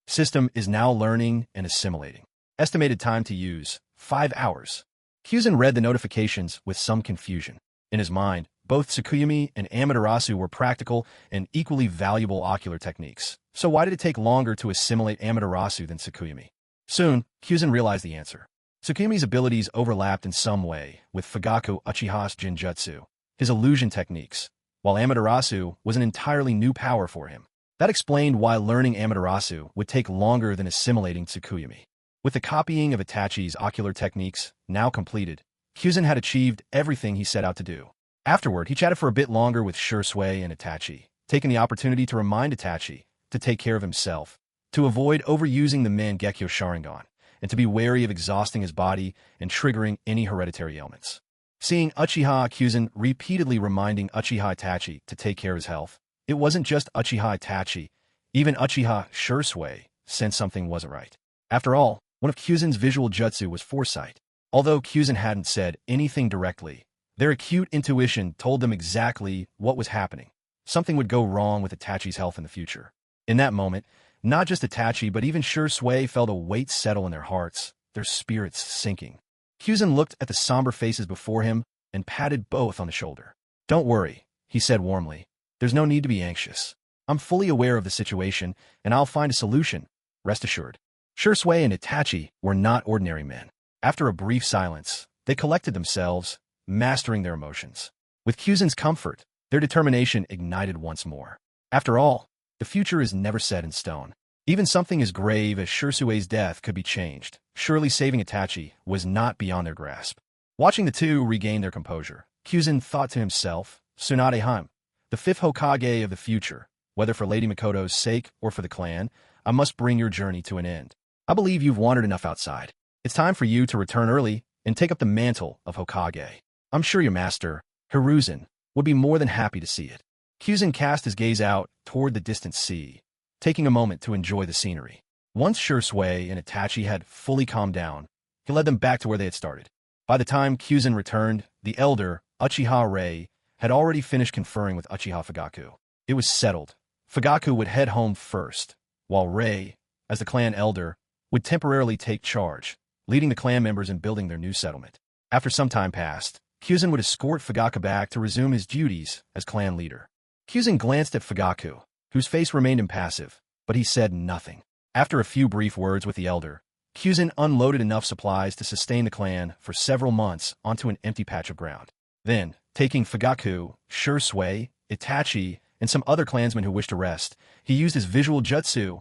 System is now learning and assimilating. Estimated time to use, 5 hours. Kyuzen read the notifications with some confusion. In his mind, both Tsukuyumi and Amaterasu were practical and equally valuable ocular techniques. So why did it take longer to assimilate Amaterasu than Tsukuyumi? Soon, Kyuzen realized the answer. Tsukuyumi's abilities overlapped in some way with Fugaku Uchiha's Jinjutsu, his illusion techniques, while Amaterasu was an entirely new power for him. That explained why learning Amaterasu would take longer than assimilating Tsukuyumi. With the copying of Itachi's ocular techniques now completed, Kyuzen had achieved everything he set out to do. Afterward, he chatted for a bit longer with Shursui and Itachi, taking the opportunity to remind Itachi to take care of himself, to avoid overusing the Mangekyo Sharingan, and to be wary of exhausting his body and triggering any hereditary ailments. Seeing Uchiha Kyuzen repeatedly reminding Uchiha Itachi to take care of his health, it wasn't just Uchiha Itachi, even Uchiha Shursui sensed something wasn't right. After all, one of Kyuzen's visual jutsu was foresight. Although Kyuzen hadn't said anything directly, their acute intuition told them exactly what was happening. Something would go wrong with Itachi's health in the future. In that moment, not just Itachi but even Shursui felt a weight settle in their hearts, their spirits sinking. Kyuzen looked at the somber faces before him and patted both on the shoulder. Don't worry, he said warmly. There's no need to be anxious. I'm fully aware of the situation, and I'll find a solution, rest assured. Shursui and Itachi were not ordinary men. After a brief silence, they collected themselves, mastering their emotions. With Kyuzen's comfort, their determination ignited once more. After all, the future is never set in stone. Even something as grave as Shursui's death could be changed. Surely saving Itachi was not beyond their grasp. Watching the two regain their composure, Kyuzen thought to himself, Tsunade Heim, the fifth Hokage of the future, whether for Lady Mikoto's sake or for the clan, I must bring your journey to an end. I believe you've wandered enough outside. It's time for you to return early and take up the mantle of Hokage. I'm sure your master, Hiruzen, would be more than happy to see it. Kyuzen cast his gaze out toward the distant sea, taking a moment to enjoy the scenery. Once Shursui and Itachi had fully calmed down, he led them back to where they had started. By the time Kyuzen returned, the elder, Uchiha Rei, had already finished conferring with Uchiha Fugaku. It was settled. Fugaku would head home first, while Rei, as the clan elder, would temporarily take charge, leading the clan members in building their new settlement. After some time passed, Kyuzen would escort Fugaku back to resume his duties as clan leader. Kyuzen glanced at Fugaku, whose face remained impassive, but he said nothing. After a few brief words with the elder, Kyuzen unloaded enough supplies to sustain the clan for several months onto an empty patch of ground. Then, taking Fugaku, Shursui, Itachi, and some other clansmen who wished to rest, he used his visual jutsu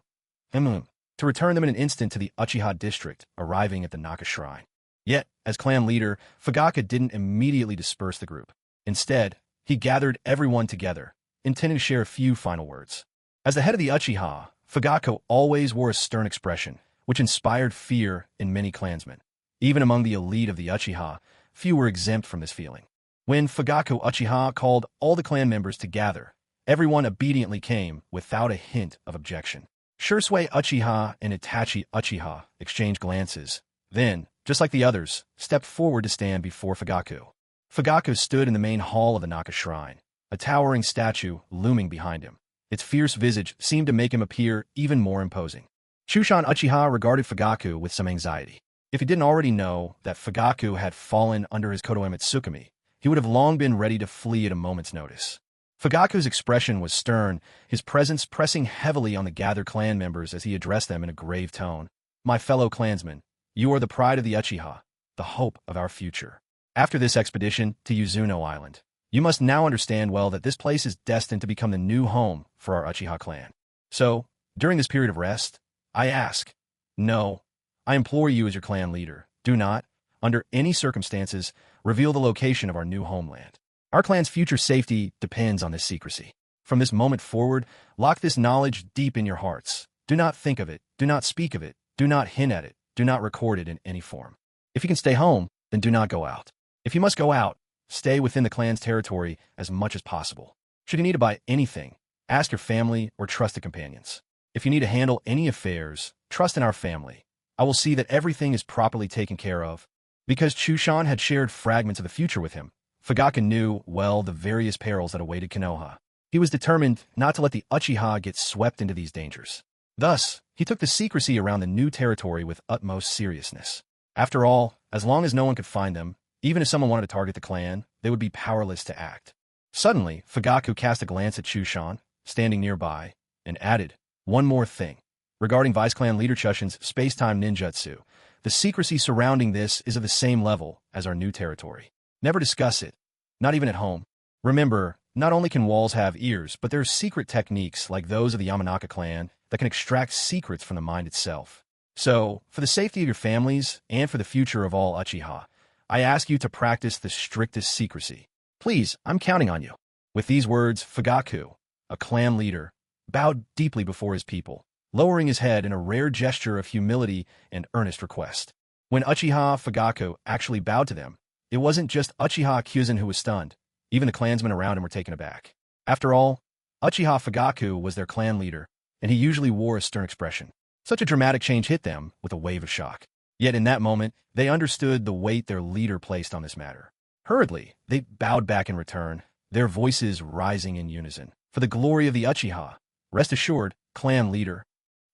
to return them in an instant to the Uchiha district, arriving at the Naka Shrine. Yet, as clan leader, Fugaku didn't immediately disperse the group. Instead, he gathered everyone together, intending to share a few final words. As the head of the Uchiha, Fugaku always wore a stern expression, which inspired fear in many clansmen. Even among the elite of the Uchiha, few were exempt from this feeling. When Fugaku Uchiha called all the clan members to gather, everyone obediently came without a hint of objection. Shursui Uchiha and Itachi Uchiha exchanged glances, then, just like the others, stepped forward to stand before Fugaku. Fugaku stood in the main hall of the Naka Shrine, a towering statue looming behind him. Its fierce visage seemed to make him appear even more imposing. Chushan Uchiha regarded Fugaku with some anxiety. If he didn't already know that Fugaku had fallen under his Kotoeme Tsukumi, he would have long been ready to flee at a moment's notice. Fugaku's expression was stern, his presence pressing heavily on the gathered clan members as he addressed them in a grave tone. My fellow clansmen, you are the pride of the Uchiha, the hope of our future. After this expedition to Yuzuno Island, you must now understand well that this place is destined to become the new home for our Uchiha clan. So, during this period of rest, I ask, no, I implore you as your clan leader, do not, under any circumstances, reveal the location of our new homeland. Our clan's future safety depends on this secrecy. From this moment forward, lock this knowledge deep in your hearts. Do not think of it, do not speak of it, do not hint at it, do not record it in any form. If you can stay home, then do not go out. If you must go out, stay within the clan's territory as much as possible. Should you need to buy anything, ask your family or trusted companions. If you need to handle any affairs, trust in our family. I will see that everything is properly taken care of. Because Chushan had shared fragments of the future with him, Fugaku knew well the various perils that awaited Konoha. He was determined not to let the Uchiha get swept into these dangers. Thus, he took the secrecy around the new territory with utmost seriousness. After all, as long as no one could find them, even if someone wanted to target the clan, they would be powerless to act. Suddenly, Fugaku cast a glance at Chushan, standing nearby, and added, one more thing. Regarding Vice Clan leader Chushan's space-time ninjutsu, the secrecy surrounding this is of the same level as our new territory. Never discuss it, not even at home. Remember, not only can walls have ears, but there are secret techniques like those of the Yamanaka clan that can extract secrets from the mind itself. So, for the safety of your families and for the future of all Uchiha, I ask you to practice the strictest secrecy. Please, I'm counting on you. With these words, Fugaku, a clan leader, bowed deeply before his people, lowering his head in a rare gesture of humility and earnest request. When Uchiha Fugaku actually bowed to them, it wasn't just Uchiha Kyuzen who was stunned. Even the clansmen around him were taken aback. After all, Uchiha Fugaku was their clan leader, and he usually wore a stern expression. Such a dramatic change hit them with a wave of shock. Yet in that moment, they understood the weight their leader placed on this matter. Hurriedly, they bowed back in return, their voices rising in unison. For the glory of the Uchiha, rest assured, clan leader.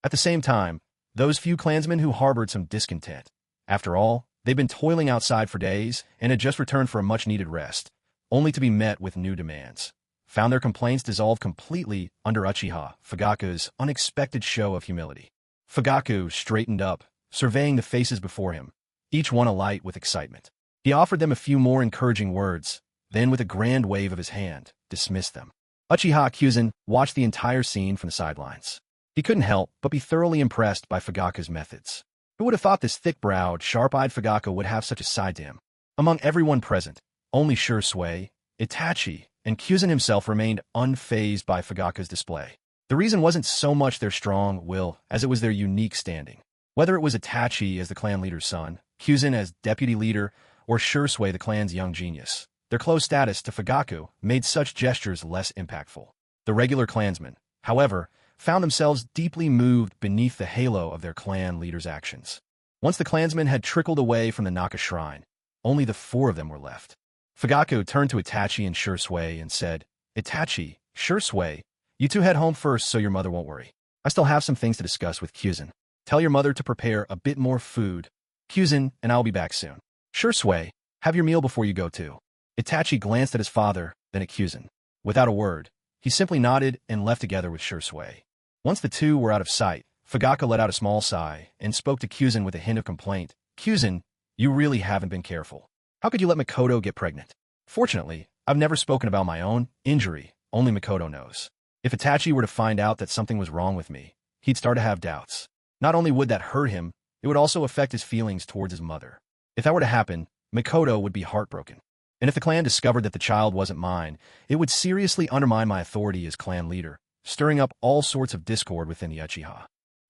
At the same time, those few clansmen who harbored some discontent. After all, they'd been toiling outside for days and had just returned for a much-needed rest, only to be met with new demands. Found their complaints dissolved completely under Uchiha Fugaku's unexpected show of humility. Fugaku straightened up, surveying the faces before him, each one alight with excitement. He offered them a few more encouraging words, then with a grand wave of his hand, dismissed them. Uchiha Kyuzen watched the entire scene from the sidelines. He couldn't help but be thoroughly impressed by Fugaku's methods. Who would have thought this thick-browed, sharp-eyed Fugaku would have such a side to him? Among everyone present, only Shursui, Itachi, and Kyuzin himself remained unfazed by Fugaku's display. The reason wasn't so much their strong will as it was their unique standing. Whether it was Itachi as the clan leader's son, Kyuzin as deputy leader, or Shursui the clan's young genius, their close status to Fugaku made such gestures less impactful. The regular clansmen, however, found themselves deeply moved beneath the halo of their clan leader's actions. Once the clansmen had trickled away from the Naka shrine, only the four of them were left. Fugaku turned to Itachi and Shursui and said, "Itachi, Shursui, you two head home first so your mother won't worry. I still have some things to discuss with Kyuzin. Tell your mother to prepare a bit more food. Kyuzin and I'll be back soon. Shursui, have your meal before you go too." Itachi glanced at his father, then at Kyuzin. Without a word, he simply nodded and left together with Shursui. Once the two were out of sight, Fugaku let out a small sigh and spoke to Kyuzin with a hint of complaint. "Kyuzin, you really haven't been careful. How could you let Makoto get pregnant?" "Fortunately, I've never spoken about my own injury. Only Makoto knows. If Itachi were to find out that something was wrong with me, he'd start to have doubts. Not only would that hurt him, it would also affect his feelings towards his mother. If that were to happen, Makoto would be heartbroken. And if the clan discovered that the child wasn't mine, it would seriously undermine my authority as clan leader, stirring up all sorts of discord within the Uchiha."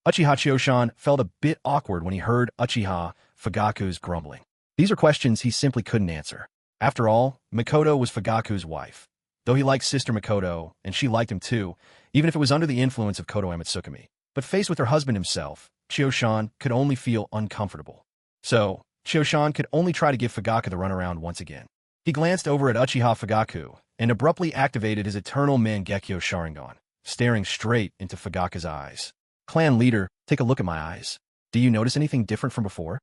Uchiha Chiyoshan felt a bit awkward when he heard Uchiha Fugaku's grumbling. These are questions he simply couldn't answer. After all, Makoto was Fugaku's wife. Though he liked Sister Makoto, and she liked him too, even if it was under the influence of Koto Amatsukami. But faced with her husband himself, Chiyoshan could only feel uncomfortable. So, Chiyoshan could only try to give Fugaku the runaround once again. He glanced over at Uchiha Fugaku and abruptly activated his eternal Mangekyo Sharingan, staring straight into Fugaku's eyes. "Clan leader, take a look at my eyes. Do you notice anything different from before?"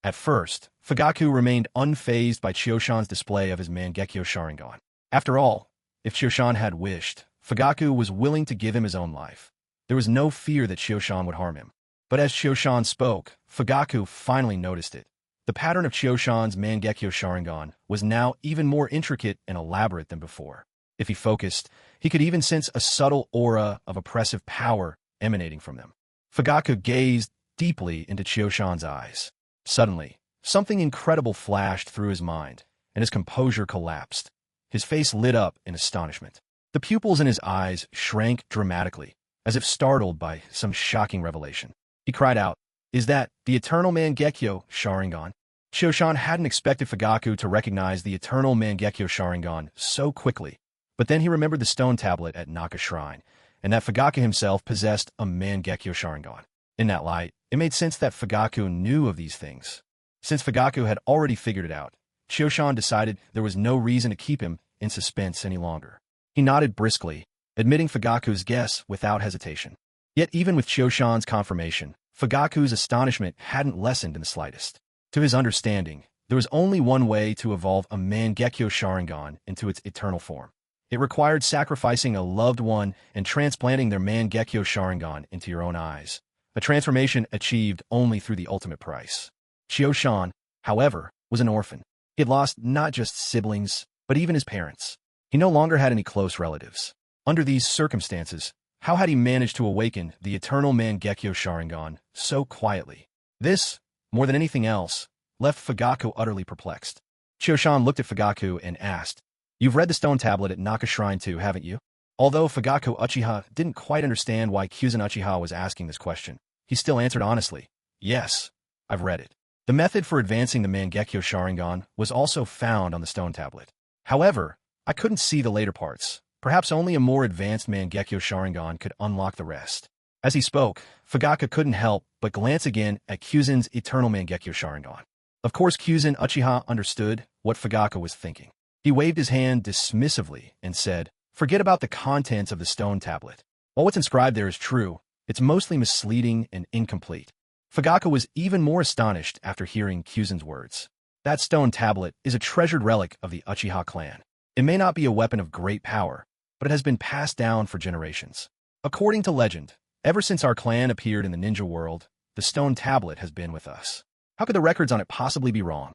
At first, Fugaku remained unfazed by Chiyoshan's display of his Mangekyo Sharingan. After all, if Chiyoshan had wished, Fugaku was willing to give him his own life. There was no fear that Chiyoshan would harm him. But as Chiyoshan spoke, Fugaku finally noticed it. The pattern of Chiyoshan's Mangekyo Sharingan was now even more intricate and elaborate than before. If he focused, he could even sense a subtle aura of oppressive power emanating from them. Fugaku gazed deeply into Chiyoshan's eyes. Suddenly, something incredible flashed through his mind, and his composure collapsed. His face lit up in astonishment. The pupils in his eyes shrank dramatically, as if startled by some shocking revelation. He cried out, "Is that the eternal Mangekyo Sharingan?" Chiyoshan hadn't expected Fugaku to recognize the eternal Mangekyo Sharingan so quickly, but then he remembered the stone tablet at Naka Shrine, and that Fugaku himself possessed a Mangekyo Sharingan. In that light, it made sense that Fugaku knew of these things. Since Fugaku had already figured it out, Chiyoshan decided there was no reason to keep him in suspense any longer. He nodded briskly, admitting Fugaku's guess without hesitation. Yet even with Chiyoshan's confirmation, Fugaku's astonishment hadn't lessened in the slightest. To his understanding, there was only one way to evolve a Mangekyo Sharingan into its eternal form. It required sacrificing a loved one and transplanting their Mangekyo Sharingan into your own eyes, a transformation achieved only through the ultimate price. Chiyoshan, however, was an orphan. He had lost not just siblings, but even his parents. He no longer had any close relatives. Under these circumstances, how had he managed to awaken the eternal Mangekyo Sharingan so quietly? This, more than anything else, left Fugaku utterly perplexed. Chiyoshan looked at Fugaku and asked, "You've read the stone tablet at Naka Shrine too, haven't you?" Although Fugaku Uchiha didn't quite understand why Kyuzin Uchiha was asking this question, he still answered honestly, "Yes, I've read it." The method for advancing the Mangekyo Sharingan was also found on the stone tablet. However, I couldn't see the later parts. Perhaps only a more advanced Mangekyo Sharingan could unlock the rest. As he spoke, Fugaku couldn't help but glance again at Kyuzin's eternal Mangekyo Sharingan. Of course, Kyuzin Uchiha understood what Fugaku was thinking. He waved his hand dismissively and said, "Forget about the contents of the stone tablet. While what's inscribed there is true, it's mostly misleading and incomplete." Fugaku was even more astonished after hearing Kyuzin's words. That stone tablet is a treasured relic of the Uchiha clan. It may not be a weapon of great power, but it has been passed down for generations. According to legend, ever since our clan appeared in the ninja world, the stone tablet has been with us. How could the records on it possibly be wrong?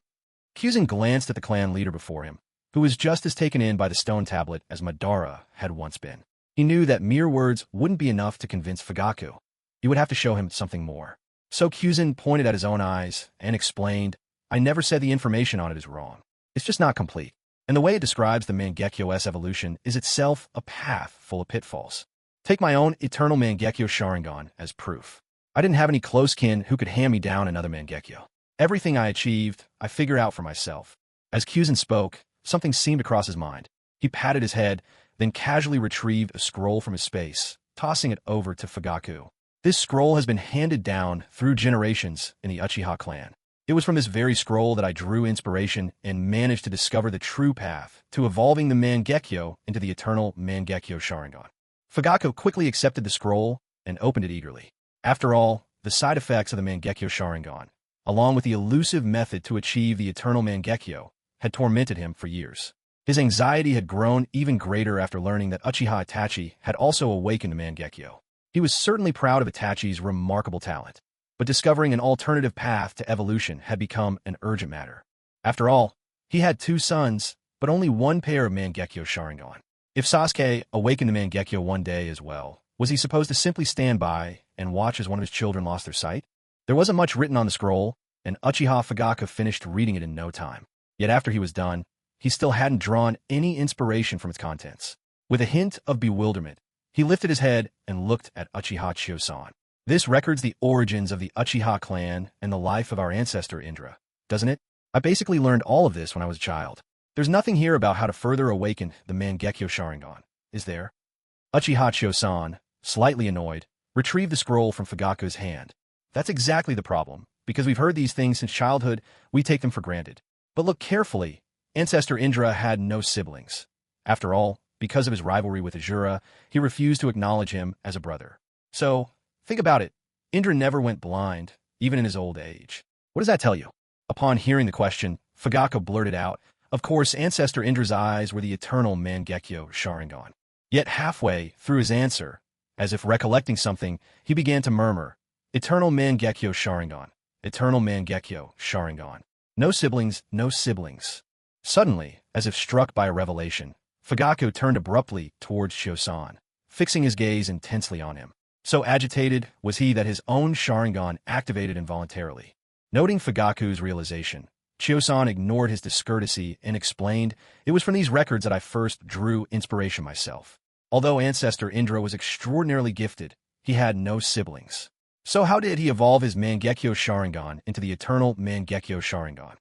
Kyuzin glanced at the clan leader before him, who was just as taken in by the stone tablet as Madara had once been. He knew that mere words wouldn't be enough to convince Fugaku. He would have to show him something more. So Kyuzin pointed at his own eyes and explained, "I never said the information on it is wrong. It's just not complete. And the way it describes the Mangekyo's evolution is itself a path full of pitfalls. Take my own eternal Mangekyo Sharingan as proof. I didn't have any close kin who could hand me down another Mangekyo. Everything I achieved, I figured out for myself. As Kyuzen spoke, something seemed to cross his mind. He patted his head, then casually retrieved a scroll from his space, tossing it over to Fugaku. This scroll has been handed down through generations in the Uchiha clan. It was from this very scroll that I drew inspiration and managed to discover the true path to evolving the Mangekyo into the eternal Mangekyo Sharingan. Fugaku quickly accepted the scroll and opened it eagerly. After all, the side effects of the Mangekyo Sharingan, along with the elusive method to achieve the eternal Mangekyo, had tormented him for years. His anxiety had grown even greater after learning that Uchiha Itachi had also awakened the Mangekyo. He was certainly proud of Itachi's remarkable talent, but discovering an alternative path to evolution had become an urgent matter. After all, he had 2 sons, but only 1 pair of Mangekyo Sharingan. If Sasuke awakened the Mangekyo one day as well, was he supposed to simply stand by and watch as one of his children lost their sight? There wasn't much written on the scroll, and Uchiha Fugaku finished reading it in no time. Yet after he was done, he still hadn't drawn any inspiration from its contents. With a hint of bewilderment, he lifted his head and looked at Uchiha Chiosan. This records the origins of the Uchiha clan and the life of our ancestor Indra, doesn't it? I basically learned all of this when I was a child. There's nothing here about how to further awaken the Mangekyo Sharingan, is there? Uchiha Chiosan, slightly annoyed, retrieved the scroll from Fugaku's hand. That's exactly the problem. Because we've heard these things since childhood, we take them for granted. But look carefully. Ancestor Indra had no siblings. After all, because of his rivalry with Azura, he refused to acknowledge him as a brother. So, think about it. Indra never went blind, even in his old age. What does that tell you? Upon hearing the question, Fugaku blurted out, of course, Ancestor Indra's eyes were the eternal Mangekyo Sharingan. Yet halfway through his answer, as if recollecting something, he began to murmur, Eternal Mangekyo Sharingan. Eternal Mangekyo Sharingan. No siblings, no siblings. Suddenly, as if struck by a revelation, Fugaku turned abruptly towards Chiosan, fixing his gaze intensely on him. So agitated was he that his own Sharingan activated involuntarily. Noting Fugaku's realization, Chiosan ignored his discourtesy and explained, it was from these records that I first drew inspiration myself. Although Ancestor Indra was extraordinarily gifted, he had no siblings. So how did he evolve his Mangekyo Sharingan into the eternal Mangekyo Sharingan?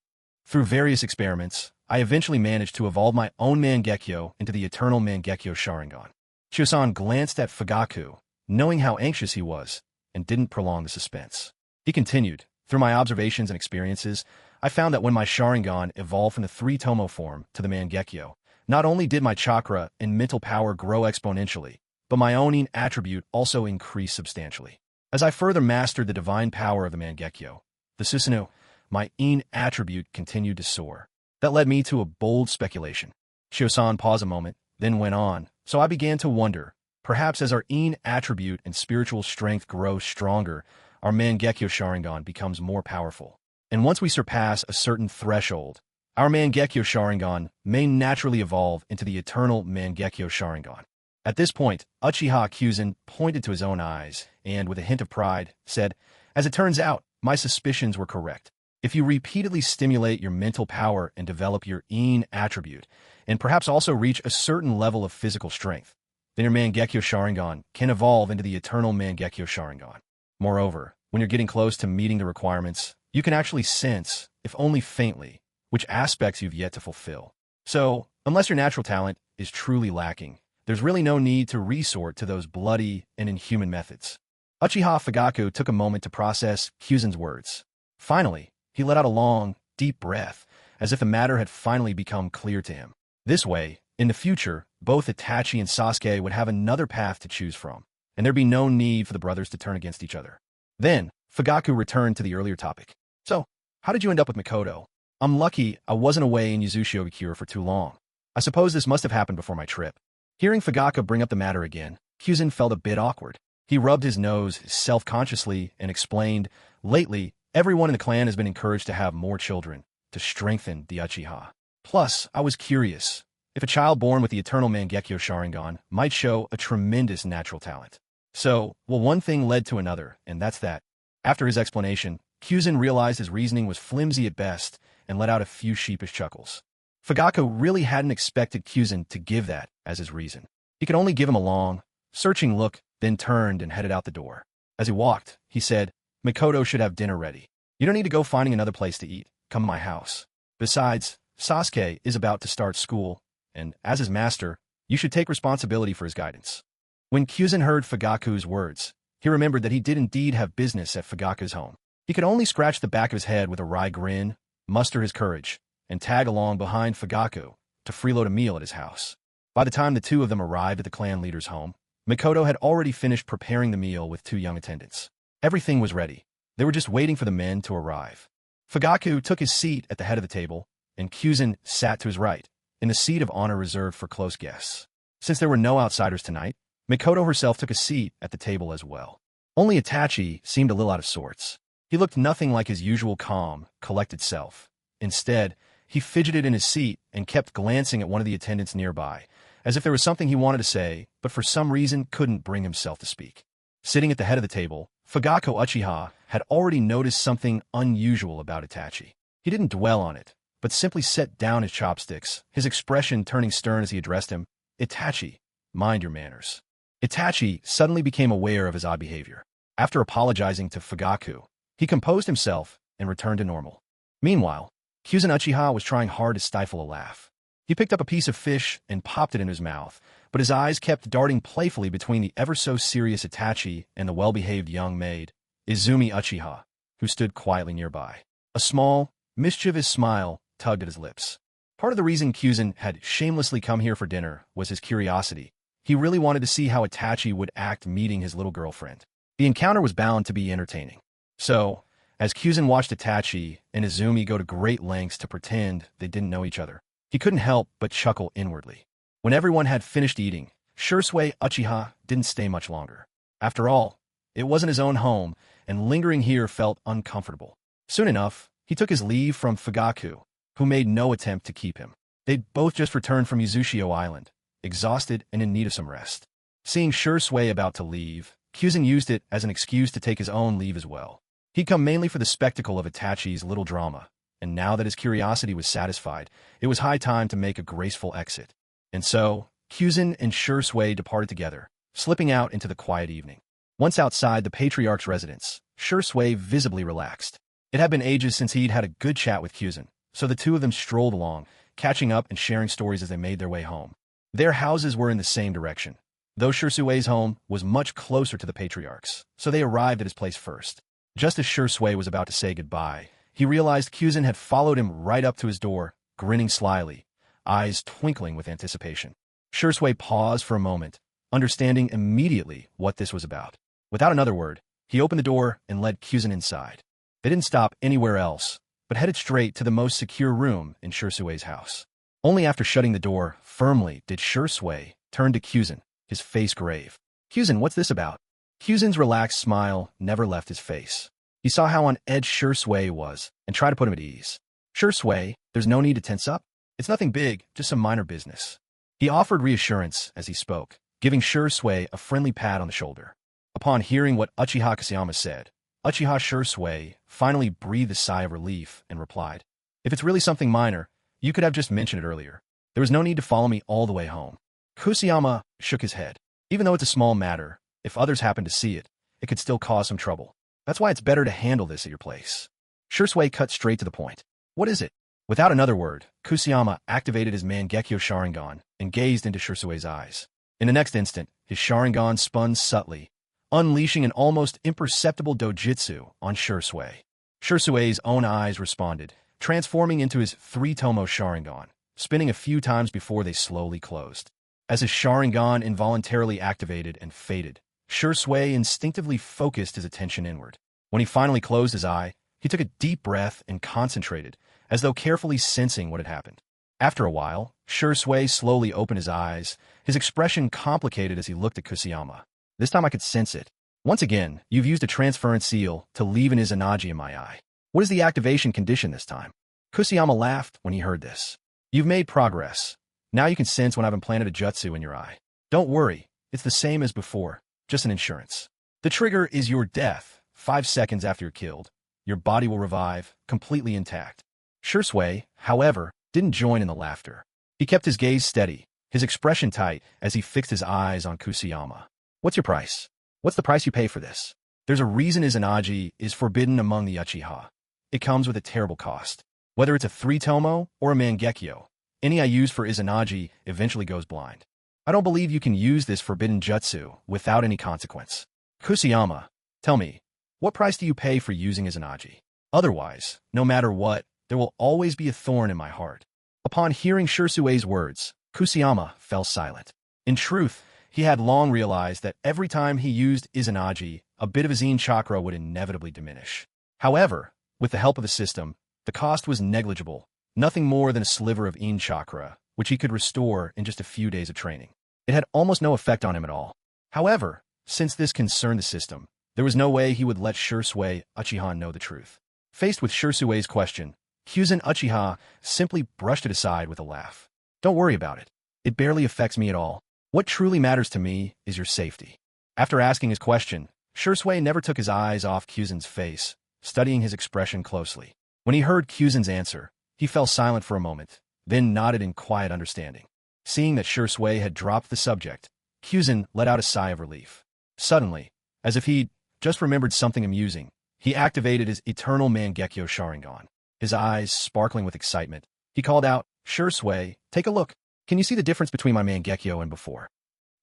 Through various experiments, I eventually managed to evolve my own Mangekyo into the eternal Mangekyo Sharingan. Chiosan glanced at Fugaku, knowing how anxious he was, and didn't prolong the suspense. He continued, through my observations and experiences, I found that when my Sharingan evolved from the 3-tomo form to the Mangekyo, not only did my chakra and mental power grow exponentially, but my Onin attribute also increased substantially. As I further mastered the divine power of the Mangekyo, the Susanoo, my In attribute continued to soar. That led me to a bold speculation. Chiosan paused a moment, then went on, so I began to wonder, perhaps as our In attribute and spiritual strength grow stronger, our Mangekyo Sharingan becomes more powerful. And once we surpass a certain threshold, our Mangekyo Sharingan may naturally evolve into the eternal Mangekyo Sharingan. At this point, Uchiha Kyuzen pointed to his own eyes and, with a hint of pride, said, as it turns out, my suspicions were correct. If you repeatedly stimulate your mental power and develop your In attribute, and perhaps also reach a certain level of physical strength, then your Mangekyo Sharingan can evolve into the eternal Mangekyo Sharingan. Moreover, when you're getting close to meeting the requirements, you can actually sense, if only faintly, which aspects you've yet to fulfill. So, unless your natural talent is truly lacking, there's really no need to resort to those bloody and inhuman methods. Uchiha Fugaku took a moment to process Kyuzen's words. Finally, he let out a long, deep breath, as if the matter had finally become clear to him. This way, in the future, both Itachi and Sasuke would have another path to choose from, and there'd be no need for the brothers to turn against each other. Then, Fugaku returned to the earlier topic. So, how did you end up with Mikoto? I'm lucky I wasn't away in Yuzushiogakure for too long. I suppose this must have happened before my trip. Hearing Fugaku bring up the matter again, Kyuzen felt a bit awkward. He rubbed his nose self-consciously and explained, lately, everyone in the clan has been encouraged to have more children, to strengthen the Uchiha. Plus, I was curious, if a child born with the eternal Mangekyo Sharingan might show a tremendous natural talent. So, well, one thing led to another, and that's that. After his explanation, Kyuzen realized his reasoning was flimsy at best and let out a few sheepish chuckles. Fugaku really hadn't expected Kyuzin to give that as his reason. He could only give him a long, searching look, then turned and headed out the door. As he walked, he said, Mikoto should have dinner ready. You don't need to go finding another place to eat. Come to my house. Besides, Sasuke is about to start school, and as his master, you should take responsibility for his guidance. When Kyuzin heard Fugaku's words, he remembered that he did indeed have business at Fugaku's home. He could only scratch the back of his head with a wry grin, muster his courage, and tag along behind Fugaku to freeload a meal at his house. By the time the two of them arrived at the clan leader's home, Mikoto had already finished preparing the meal with 2 young attendants. Everything was ready. They were just waiting for the men to arrive. Fugaku took his seat at the head of the table, and Kyuzin sat to his right, in the seat of honor reserved for close guests. Since there were no outsiders tonight, Mikoto herself took a seat at the table as well. Only Itachi seemed a little out of sorts. He looked nothing like his usual calm, collected self. Instead, he fidgeted in his seat and kept glancing at one of the attendants nearby, as if there was something he wanted to say, but for some reason couldn't bring himself to speak. Sitting at the head of the table, Fugaku Uchiha had already noticed something unusual about Itachi. He didn't dwell on it, but simply set down his chopsticks, his expression turning stern as he addressed him, Itachi, mind your manners. Itachi suddenly became aware of his odd behavior. After apologizing to Fugaku, he composed himself and returned to normal. Meanwhile, Kyuzin Uchiha was trying hard to stifle a laugh. He picked up a piece of fish and popped it in his mouth, but his eyes kept darting playfully between the ever-so-serious Itachi and the well-behaved young maid, Izumi Uchiha, who stood quietly nearby. A small, mischievous smile tugged at his lips. Part of the reason Kyuzin had shamelessly come here for dinner was his curiosity. He really wanted to see how Itachi would act meeting his little girlfriend. The encounter was bound to be entertaining. So, as Kyuzin watched Itachi and Izumi go to great lengths to pretend they didn't know each other, he couldn't help but chuckle inwardly. When everyone had finished eating, Shursui Uchiha didn't stay much longer. After all, it wasn't his own home, and lingering here felt uncomfortable. Soon enough, he took his leave from Fugaku, who made no attempt to keep him. They'd both just returned from Uzushio Island, exhausted and in need of some rest. Seeing Shursui about to leave, Kyuzin used it as an excuse to take his own leave as well. He'd come mainly for the spectacle of Itachi's little drama, and now that his curiosity was satisfied, it was high time to make a graceful exit. And so, Kyuzin and Shursui departed together, slipping out into the quiet evening. Once outside the patriarch's residence, Shursui visibly relaxed. It had been ages since he'd had a good chat with Kyuzin, so the two of them strolled along, catching up and sharing stories as they made their way home. Their houses were in the same direction, though Shursui's home was much closer to the patriarch's, so they arrived at his place first. Just as Shursui was about to say goodbye, he realized Kyuzin had followed him right up to his door, grinning slyly, eyes twinkling with anticipation. Shursui paused for a moment, understanding immediately what this was about. Without another word, he opened the door and led Kyuzin inside. They didn't stop anywhere else, but headed straight to the most secure room in Shursui's house. Only after shutting the door firmly did Shursui turn to Kyuzin, his face grave. Kyuzin, what's this about? Kyuzin's relaxed smile never left his face. He saw how on edge Shursui was and tried to put him at ease. Shursui, there's no need to tense up. It's nothing big, just some minor business. He offered reassurance as he spoke, giving Shursui a friendly pat on the shoulder. Upon hearing what Uchiha Kasayama said, Uchiha Shursui finally breathed a sigh of relief and replied, If it's really something minor, you could have just mentioned it earlier. There was no need to follow me all the way home. Kusayama shook his head. Even though it's a small matter, if others happen to see it, it could still cause some trouble. That's why it's better to handle this at your place. Shursui cut straight to the point. What is it? Without another word, Kusayama activated his Mangekyo Sharingan and gazed into Shursui's eyes. In the next instant, his Sharingan spun subtly, unleashing an almost imperceptible dojutsu on Shursui. Shursui's own eyes responded, transforming into his 3-tomo Sharingan, spinning a few times before they slowly closed. As his Sharingan involuntarily activated and faded, Shursui instinctively focused his attention inward. When he finally closed his eye, he took a deep breath and concentrated, as though carefully sensing what had happened. After a while, Shursui slowly opened his eyes, his expression complicated as he looked at Kusayama. This time I could sense it. Once again, you've used a transference seal to leave an Izanagi in my eye. What is the activation condition this time? Kusayama laughed when he heard this. You've made progress. Now you can sense when I've implanted a jutsu in your eye. Don't worry, it's the same as before, just an insurance. The trigger is your death. 5 seconds after you're killed, your body will revive, completely intact. Shursui, however, didn't join in the laughter. He kept his gaze steady, his expression tight as he fixed his eyes on Kusayama. What's your price? What's the price you pay for this? There's a reason Izanagi is forbidden among the Uchiha. It comes with a terrible cost. Whether it's a 3-tomo or a Mangekyo, any I use for Izanagi eventually goes blind. I don't believe you can use this forbidden jutsu without any consequence. Kusayama, tell me, what price do you pay for using Izanagi? Otherwise, no matter what, there will always be a thorn in my heart. Upon hearing Shirsue's words, Kusayama fell silent. In truth, he had long realized that every time he used Izanagi, a bit of his yin chakra would inevitably diminish. However, with the help of the system, the cost was negligible, nothing more than a sliver of yin chakra, which he could restore in just a few days of training. It had almost no effect on him at all. However, since this concerned the system, there was no way he would let Shirsue Uchiha know the truth. Faced with Shirsue's question, Kyuzen Uchiha simply brushed it aside with a laugh. Don't worry about it. It barely affects me at all. What truly matters to me is your safety. After asking his question, Shirsue never took his eyes off Kyuzen's face, studying his expression closely. When he heard Kyuzen's answer, he fell silent for a moment, then nodded in quiet understanding. Seeing that Shirsue had dropped the subject, Kyuzen let out a sigh of relief. Suddenly, as if he'd just remembered something amusing, he activated his eternal Mangekyo Sharingan. His eyes sparkling with excitement, he called out, Shirsue, take a look. Can you see the difference between my Mangekyo and before?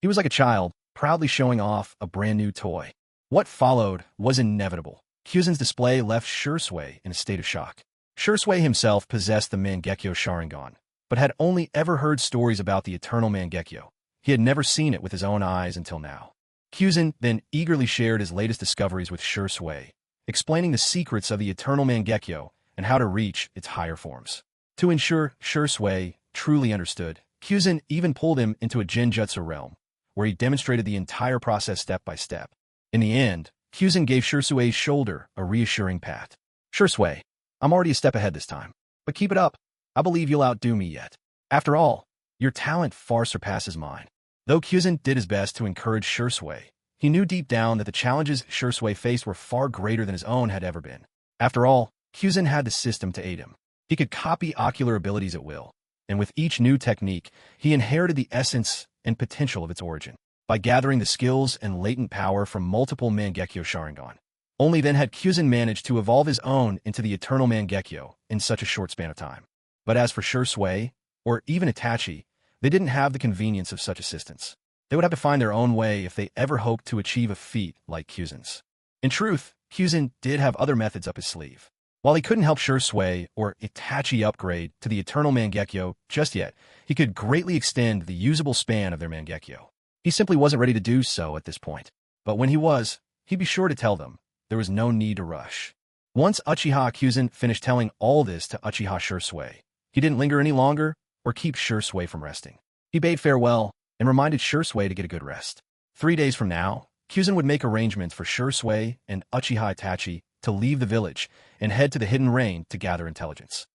He was like a child, proudly showing off a brand new toy. What followed was inevitable. Kyuzen's display left Shirsue in a state of shock. Shirsue himself possessed the Mangekyo Sharingan, but had only ever heard stories about the eternal Mangekyo. He had never seen it with his own eyes until now. Kyuzen then eagerly shared his latest discoveries with Shirsue, explaining the secrets of the eternal Mangekyo and how to reach its higher forms. To ensure Shirsue truly understood, Kyuzen even pulled him into a Genjutsu realm, where he demonstrated the entire process step by step. In the end, Kyuzen gave Shirsue's shoulder a reassuring pat. Shirsue, I'm already a step ahead this time, but keep it up. I believe you'll outdo me yet. After all, your talent far surpasses mine. Though Kyuzen did his best to encourage Shirsue, he knew deep down that the challenges Shirsue faced were far greater than his own had ever been. After all, Kyuzen had the system to aid him. He could copy ocular abilities at will, and with each new technique, he inherited the essence and potential of its origin. By gathering the skills and latent power from multiple Mangekyo Sharingan. Only then had Kyuzen managed to evolve his own into the eternal Mangekyo in such a short span of time. But as for Shirsue, or even Itachi, they didn't have the convenience of such assistance. They would have to find their own way if they ever hoped to achieve a feat like Kyuzen's. In truth, Kyuzen did have other methods up his sleeve. While he couldn't help Shirsue or Itachi upgrade to the eternal Mangekyo just yet, he could greatly extend the usable span of their Mangekyo. He simply wasn't ready to do so at this point. But when he was, he'd be sure to tell them. There was no need to rush. Once Uchiha Kyuzen finished telling all this to Uchiha Shirsue, he didn't linger any longer or keep Shirsue from resting. He bade farewell and reminded Shirsue to get a good rest. 3 days from now, Kyuzen would make arrangements for Shirsue and Uchiha Itachi to leave the village and head to the hidden rain to gather intelligence.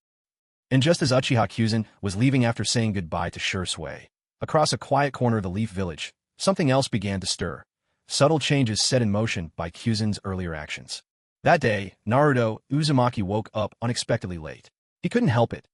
And just as Uchiha Kyuzen was leaving after saying goodbye to Shirsue, across a quiet corner of the Leaf Village, something else began to stir. Subtle changes set in motion by Kyuzen's earlier actions. That day, Naruto Uzumaki woke up unexpectedly late. He couldn't help it.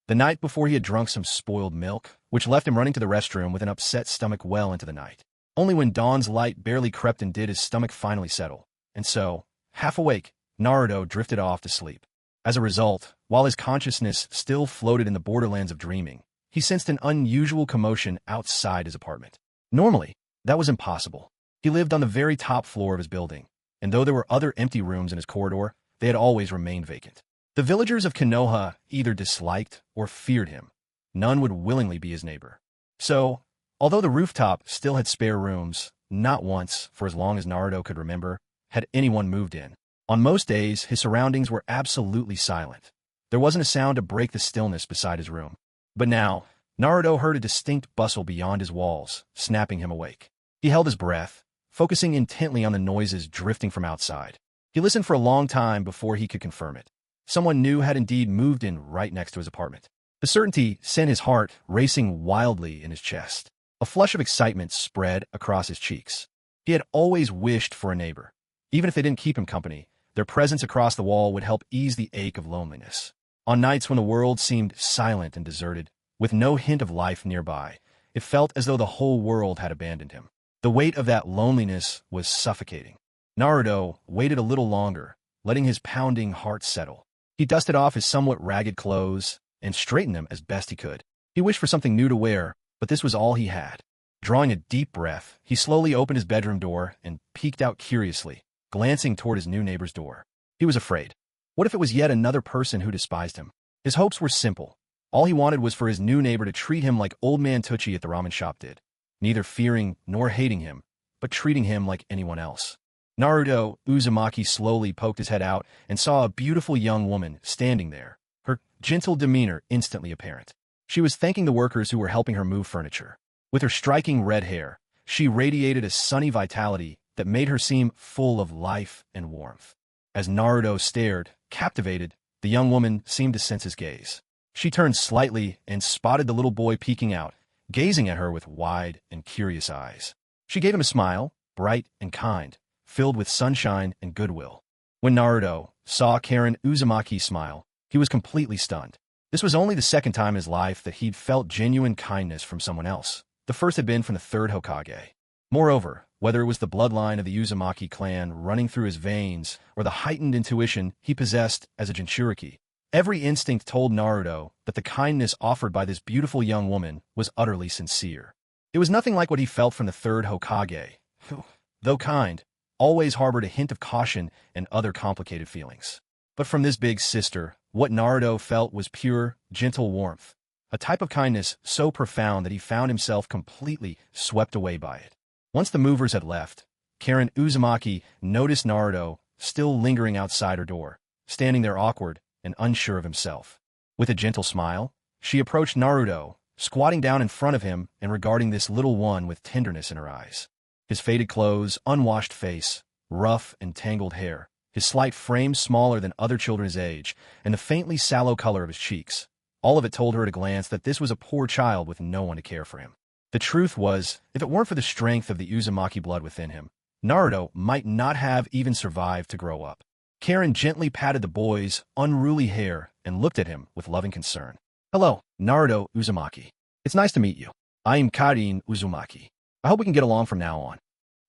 The night before he had drunk some spoiled milk, which left him running to the restroom with an upset stomach well into the night. Only when dawn's light barely crept in did his stomach finally settle. And so, half awake, Naruto drifted off to sleep. As a result, while his consciousness still floated in the borderlands of dreaming, he sensed an unusual commotion outside his apartment. Normally, that was impossible. He lived on the very top floor of his building, and though there were other empty rooms in his corridor, they had always remained vacant. The villagers of Konoha either disliked or feared him. None would willingly be his neighbor. So, although the rooftop still had spare rooms, not once, for as long as Naruto could remember, had anyone moved in. On most days, his surroundings were absolutely silent. There wasn't a sound to break the stillness beside his room. But now, Naruto heard a distinct bustle beyond his walls, snapping him awake. He held his breath, focusing intently on the noises drifting from outside. He listened for a long time before he could confirm it. Someone new had indeed moved in right next to his apartment. The certainty sent his heart racing wildly in his chest. A flush of excitement spread across his cheeks. He had always wished for a neighbor. Even if they didn't keep him company, their presence across the wall would help ease the ache of loneliness. On nights when the world seemed silent and deserted, with no hint of life nearby, it felt as though the whole world had abandoned him. The weight of that loneliness was suffocating. Naruto waited a little longer, letting his pounding heart settle. He dusted off his somewhat ragged clothes and straightened them as best he could. He wished for something new to wear, but this was all he had. Drawing a deep breath, he slowly opened his bedroom door and peeked out curiously, glancing toward his new neighbor's door. He was afraid. What if it was yet another person who despised him? His hopes were simple. All he wanted was for his new neighbor to treat him like old man Tucci at the ramen shop did, neither fearing nor hating him, but treating him like anyone else. Naruto Uzumaki slowly poked his head out and saw a beautiful young woman standing there, her gentle demeanor instantly apparent. She was thanking the workers who were helping her move furniture. With her striking red hair, she radiated a sunny vitality that made her seem full of life and warmth. As Naruto stared, captivated, the young woman seemed to sense his gaze. She turned slightly and spotted the little boy peeking out, gazing at her with wide and curious eyes. She gave him a smile, bright and kind, filled with sunshine and goodwill. When Naruto saw Karen Uzumaki smile, he was completely stunned. This was only the second time in his life that he'd felt genuine kindness from someone else. The first had been from the third Hokage. Moreover, whether it was the bloodline of the Uzumaki clan running through his veins or the heightened intuition he possessed as a Jinchuriki, every instinct told Naruto that the kindness offered by this beautiful young woman was utterly sincere. It was nothing like what he felt from the third Hokage, who, though kind, always harbored a hint of caution and other complicated feelings. But from this big sister, what Naruto felt was pure, gentle warmth, a type of kindness so profound that he found himself completely swept away by it. Once the movers had left, Karen Uzumaki noticed Naruto still lingering outside her door, standing there awkward and unsure of himself. With a gentle smile, she approached Naruto, squatting down in front of him and regarding this little one with tenderness in her eyes. His faded clothes, unwashed face, rough and tangled hair, his slight frame smaller than other children's age, and the faintly sallow color of his cheeks. All of it told her at a glance that this was a poor child with no one to care for him. The truth was, if it weren't for the strength of the Uzumaki blood within him, Naruto might not have even survived to grow up. Karen gently patted the boy's unruly hair and looked at him with loving concern. "Hello, Naruto Uzumaki. It's nice to meet you. I am Karin Uzumaki. I hope we can get along from now on."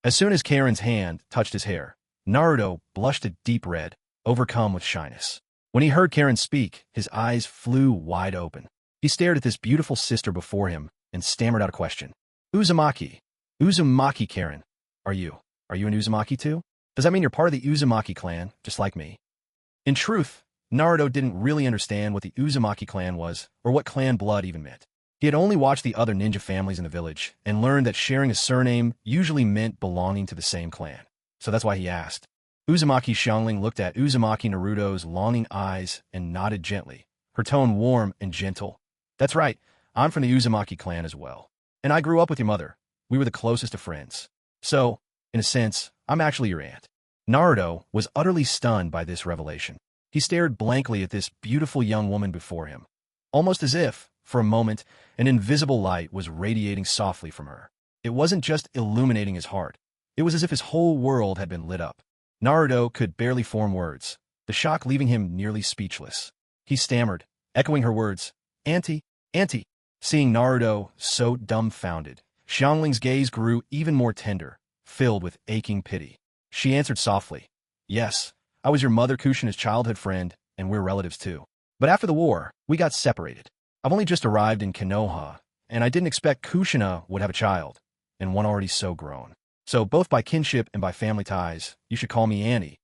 As soon as Karen's hand touched his hair, Naruto blushed a deep red, overcome with shyness. When he heard Karen speak, his eyes flew wide open. He stared at this beautiful sister before him and stammered out a question. "Uzumaki. Uzumaki Karen. Are you an Uzumaki too? Does that mean you're part of the Uzumaki clan, just like me?" In truth, Naruto didn't really understand what the Uzumaki clan was or what clan blood even meant. He had only watched the other ninja families in the village and learned that sharing a surname usually meant belonging to the same clan. So that's why he asked. Uzumaki Xiangling looked at Uzumaki Naruto's longing eyes and nodded gently, her tone warm and gentle. "That's right, I'm from the Uzumaki clan as well. And I grew up with your mother. We were the closest of friends. So, in a sense, I'm actually your aunt." Naruto was utterly stunned by this revelation. He stared blankly at this beautiful young woman before him, almost as if, for a moment, an invisible light was radiating softly from her. It wasn't just illuminating his heart. It was as if his whole world had been lit up. Naruto could barely form words, the shock leaving him nearly speechless. He stammered, echoing her words, "Auntie, Auntie." Seeing Naruto so dumbfounded, Xiangling's gaze grew even more tender, filled with aching pity. She answered softly, "Yes, I was your mother Kushina's childhood friend, and we're relatives too. But after the war, we got separated. I've only just arrived in Konoha, and I didn't expect Kushina would have a child, and one already so grown. So both by kinship and by family ties, you should call me Annie."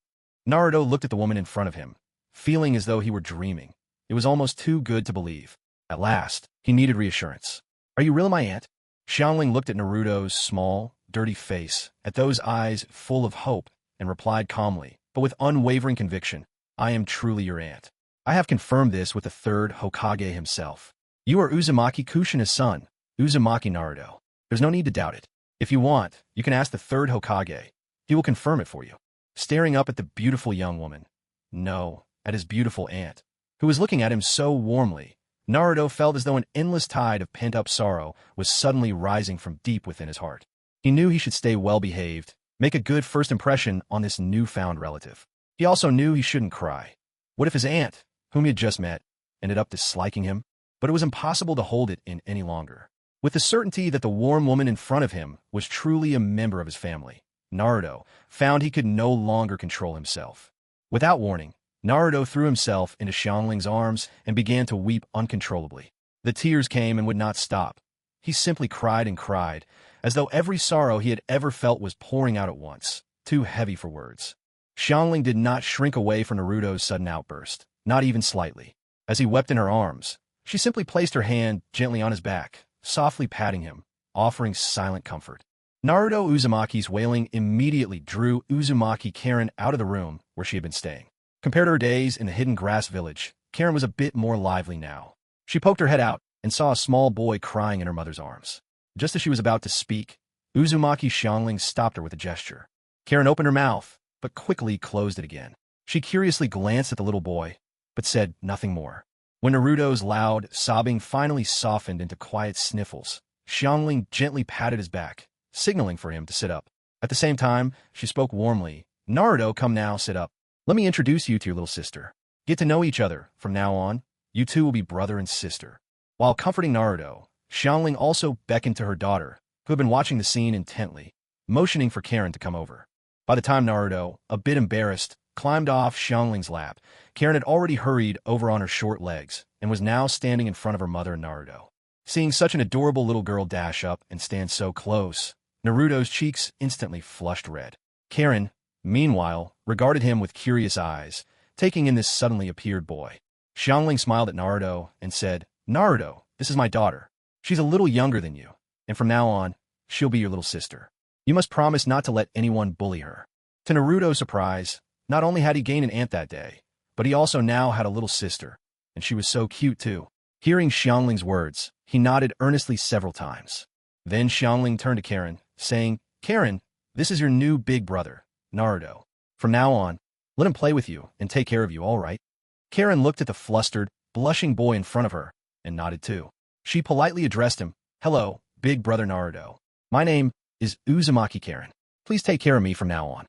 Naruto looked at the woman in front of him, feeling as though he were dreaming. It was almost too good to believe. At last, he needed reassurance. "Are you really my aunt?" Xiangling looked at Naruto's small, dirty face, at those eyes full of hope, and replied calmly, but with unwavering conviction, "I am truly your aunt. I have confirmed this with the third Hokage himself. You are Uzumaki Kushina's son, Uzumaki Naruto. There's no need to doubt it. If you want, you can ask the third Hokage. He will confirm it for you." Staring up at the beautiful young woman, no, at his beautiful aunt, who was looking at him so warmly, Naruto felt as though an endless tide of pent-up sorrow was suddenly rising from deep within his heart. He knew he should stay well-behaved, make a good first impression on this newfound relative. He also knew he shouldn't cry. What if his aunt, whom he had just met, ended up disliking him, but it was impossible to hold it in any longer. With the certainty that the warm woman in front of him was truly a member of his family, Naruto found he could no longer control himself. Without warning, Naruto threw himself into Xiangling's arms and began to weep uncontrollably. The tears came and would not stop. He simply cried and cried, as though every sorrow he had ever felt was pouring out at once, too heavy for words. Xiangling did not shrink away from Naruto's sudden outburst, not even slightly. As he wept in her arms, she simply placed her hand gently on his back, softly patting him, offering silent comfort. Naruto Uzumaki's wailing immediately drew Uzumaki Karen out of the room where she had been staying. Compared to her days in the hidden grass village, Karen was a bit more lively now. She poked her head out and saw a small boy crying in her mother's arms. Just as she was about to speak, Uzumaki Xiangling stopped her with a gesture. Karen opened her mouth, but quickly closed it again. She curiously glanced at the little boy, but said nothing more. When Naruto's loud sobbing finally softened into quiet sniffles, Xiangling gently patted his back, signaling for him to sit up. At the same time, she spoke warmly. Naruto, come now, sit up. Let me introduce you to your little sister. Get to know each other. From now on, you two will be brother and sister. While comforting Naruto, Xiangling also beckoned to her daughter, who had been watching the scene intently, motioning for Karen to come over. By the time Naruto, a bit embarrassed, climbed off Xiangling's lap, Karen had already hurried over on her short legs and was now standing in front of her mother and Naruto. Seeing such an adorable little girl dash up and stand so close, Naruto's cheeks instantly flushed red. Karen, meanwhile, regarded him with curious eyes, taking in this suddenly appeared boy. Xiangling smiled at Naruto and said, Naruto, this is my daughter. She's a little younger than you, and from now on, she'll be your little sister. You must promise not to let anyone bully her. To Naruto's surprise, not only had he gained an aunt that day, but he also now had a little sister, and she was so cute too. Hearing Xiangling's words, he nodded earnestly several times. Then Xiangling turned to Karen, saying, Karen, this is your new big brother, Naruto. From now on, let him play with you and take care of you, all right? Karen looked at the flustered, blushing boy in front of her and nodded too. She politely addressed him, Hello, big brother Naruto. My name is Uzumaki Karen. Please take care of me from now on.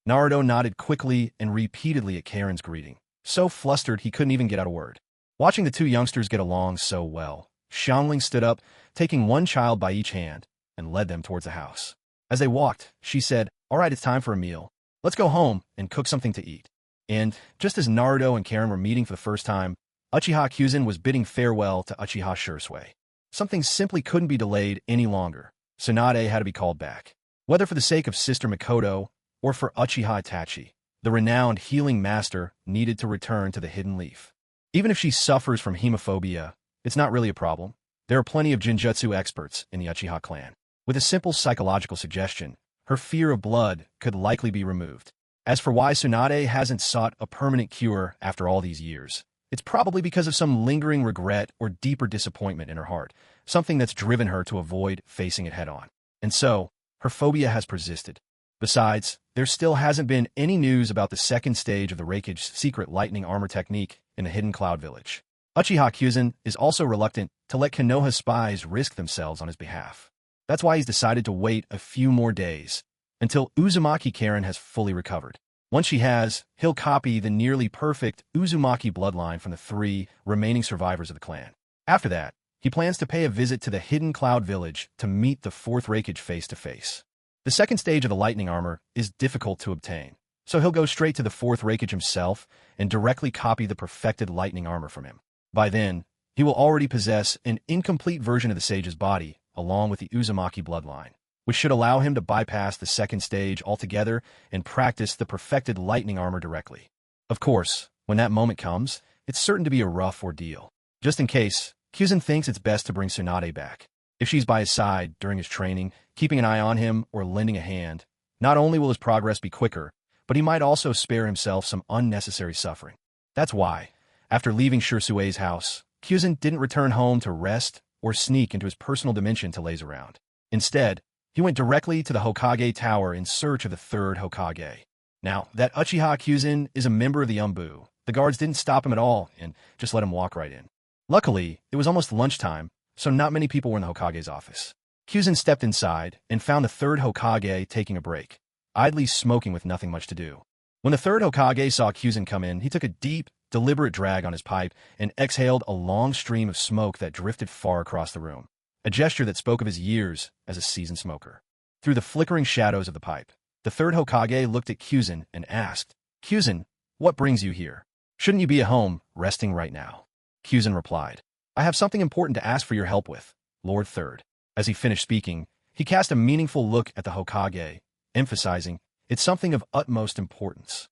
Naruto nodded quickly and repeatedly at Karen's greeting, so flustered he couldn't even get out a word. Watching the two youngsters get along so well, Xiangling stood up, taking one child by each hand, and led them towards the house. As they walked, she said, All right, it's time for a meal. Let's go home and cook something to eat. And, just as Naruto and Karen were meeting for the first time, Uchiha Kyuzen was bidding farewell to Uchiha Shursui. Something simply couldn't be delayed any longer. Tsunade had to be called back. Whether for the sake of Sister Mikoto or for Uchiha Itachi, the renowned healing master needed to return to the Hidden Leaf. Even if she suffers from hemophobia, it's not really a problem. There are plenty of Jinjutsu experts in the Uchiha clan. With a simple psychological suggestion, her fear of blood could likely be removed. As for why Tsunade hasn't sought a permanent cure after all these years, it's probably because of some lingering regret or deeper disappointment in her heart, something that's driven her to avoid facing it head-on. And so, her phobia has persisted. Besides, there still hasn't been any news about the second stage of the Raikage's secret lightning armor technique in the Hidden Cloud Village. Uchiha Kyuzen is also reluctant to let Konoha's spies risk themselves on his behalf. That's why he's decided to wait a few more days, until Uzumaki Karen has fully recovered. Once she has, he'll copy the nearly perfect Uzumaki bloodline from the 3 remaining survivors of the clan. After that, he plans to pay a visit to the Hidden Cloud Village to meet the 4th Raikage face-to-face. The second stage of the lightning armor is difficult to obtain, so he'll go straight to the 4th Raikage himself and directly copy the perfected lightning armor from him. By then, he will already possess an incomplete version of the sage's body, along with the Uzumaki bloodline, which should allow him to bypass the second stage altogether and practice the perfected lightning armor directly. Of course, when that moment comes, it's certain to be a rough ordeal. Just in case, Kyuzen thinks it's best to bring Tsunade back. If she's by his side during his training, keeping an eye on him or lending a hand, not only will his progress be quicker, but he might also spare himself some unnecessary suffering. That's why, after leaving Shursue's house, Kyuzen didn't return home to rest or sneak into his personal dimension to laze around. Instead, he went directly to the Hokage Tower in search of the 3rd Hokage. Now, that Uchiha Kyuzen is a member of the Umbu. The guards didn't stop him at all and just let him walk right in. Luckily, it was almost lunchtime, so not many people were in the Hokage's office. Kyuzen stepped inside and found the 3rd Hokage taking a break, idly smoking with nothing much to do. When the 3rd Hokage saw Kyuzen come in, he took a deep, deliberate drag on his pipe, and exhaled a long stream of smoke that drifted far across the room, a gesture that spoke of his years as a seasoned smoker. Through the flickering shadows of the pipe, the third Hokage looked at Kyuzin and asked, "Kyuzin, what brings you here? Shouldn't you be at home, resting right now?" Kyuzin replied, "I have something important to ask for your help with, Lord Third." As he finished speaking, he cast a meaningful look at the Hokage, emphasizing, "It's something of utmost importance."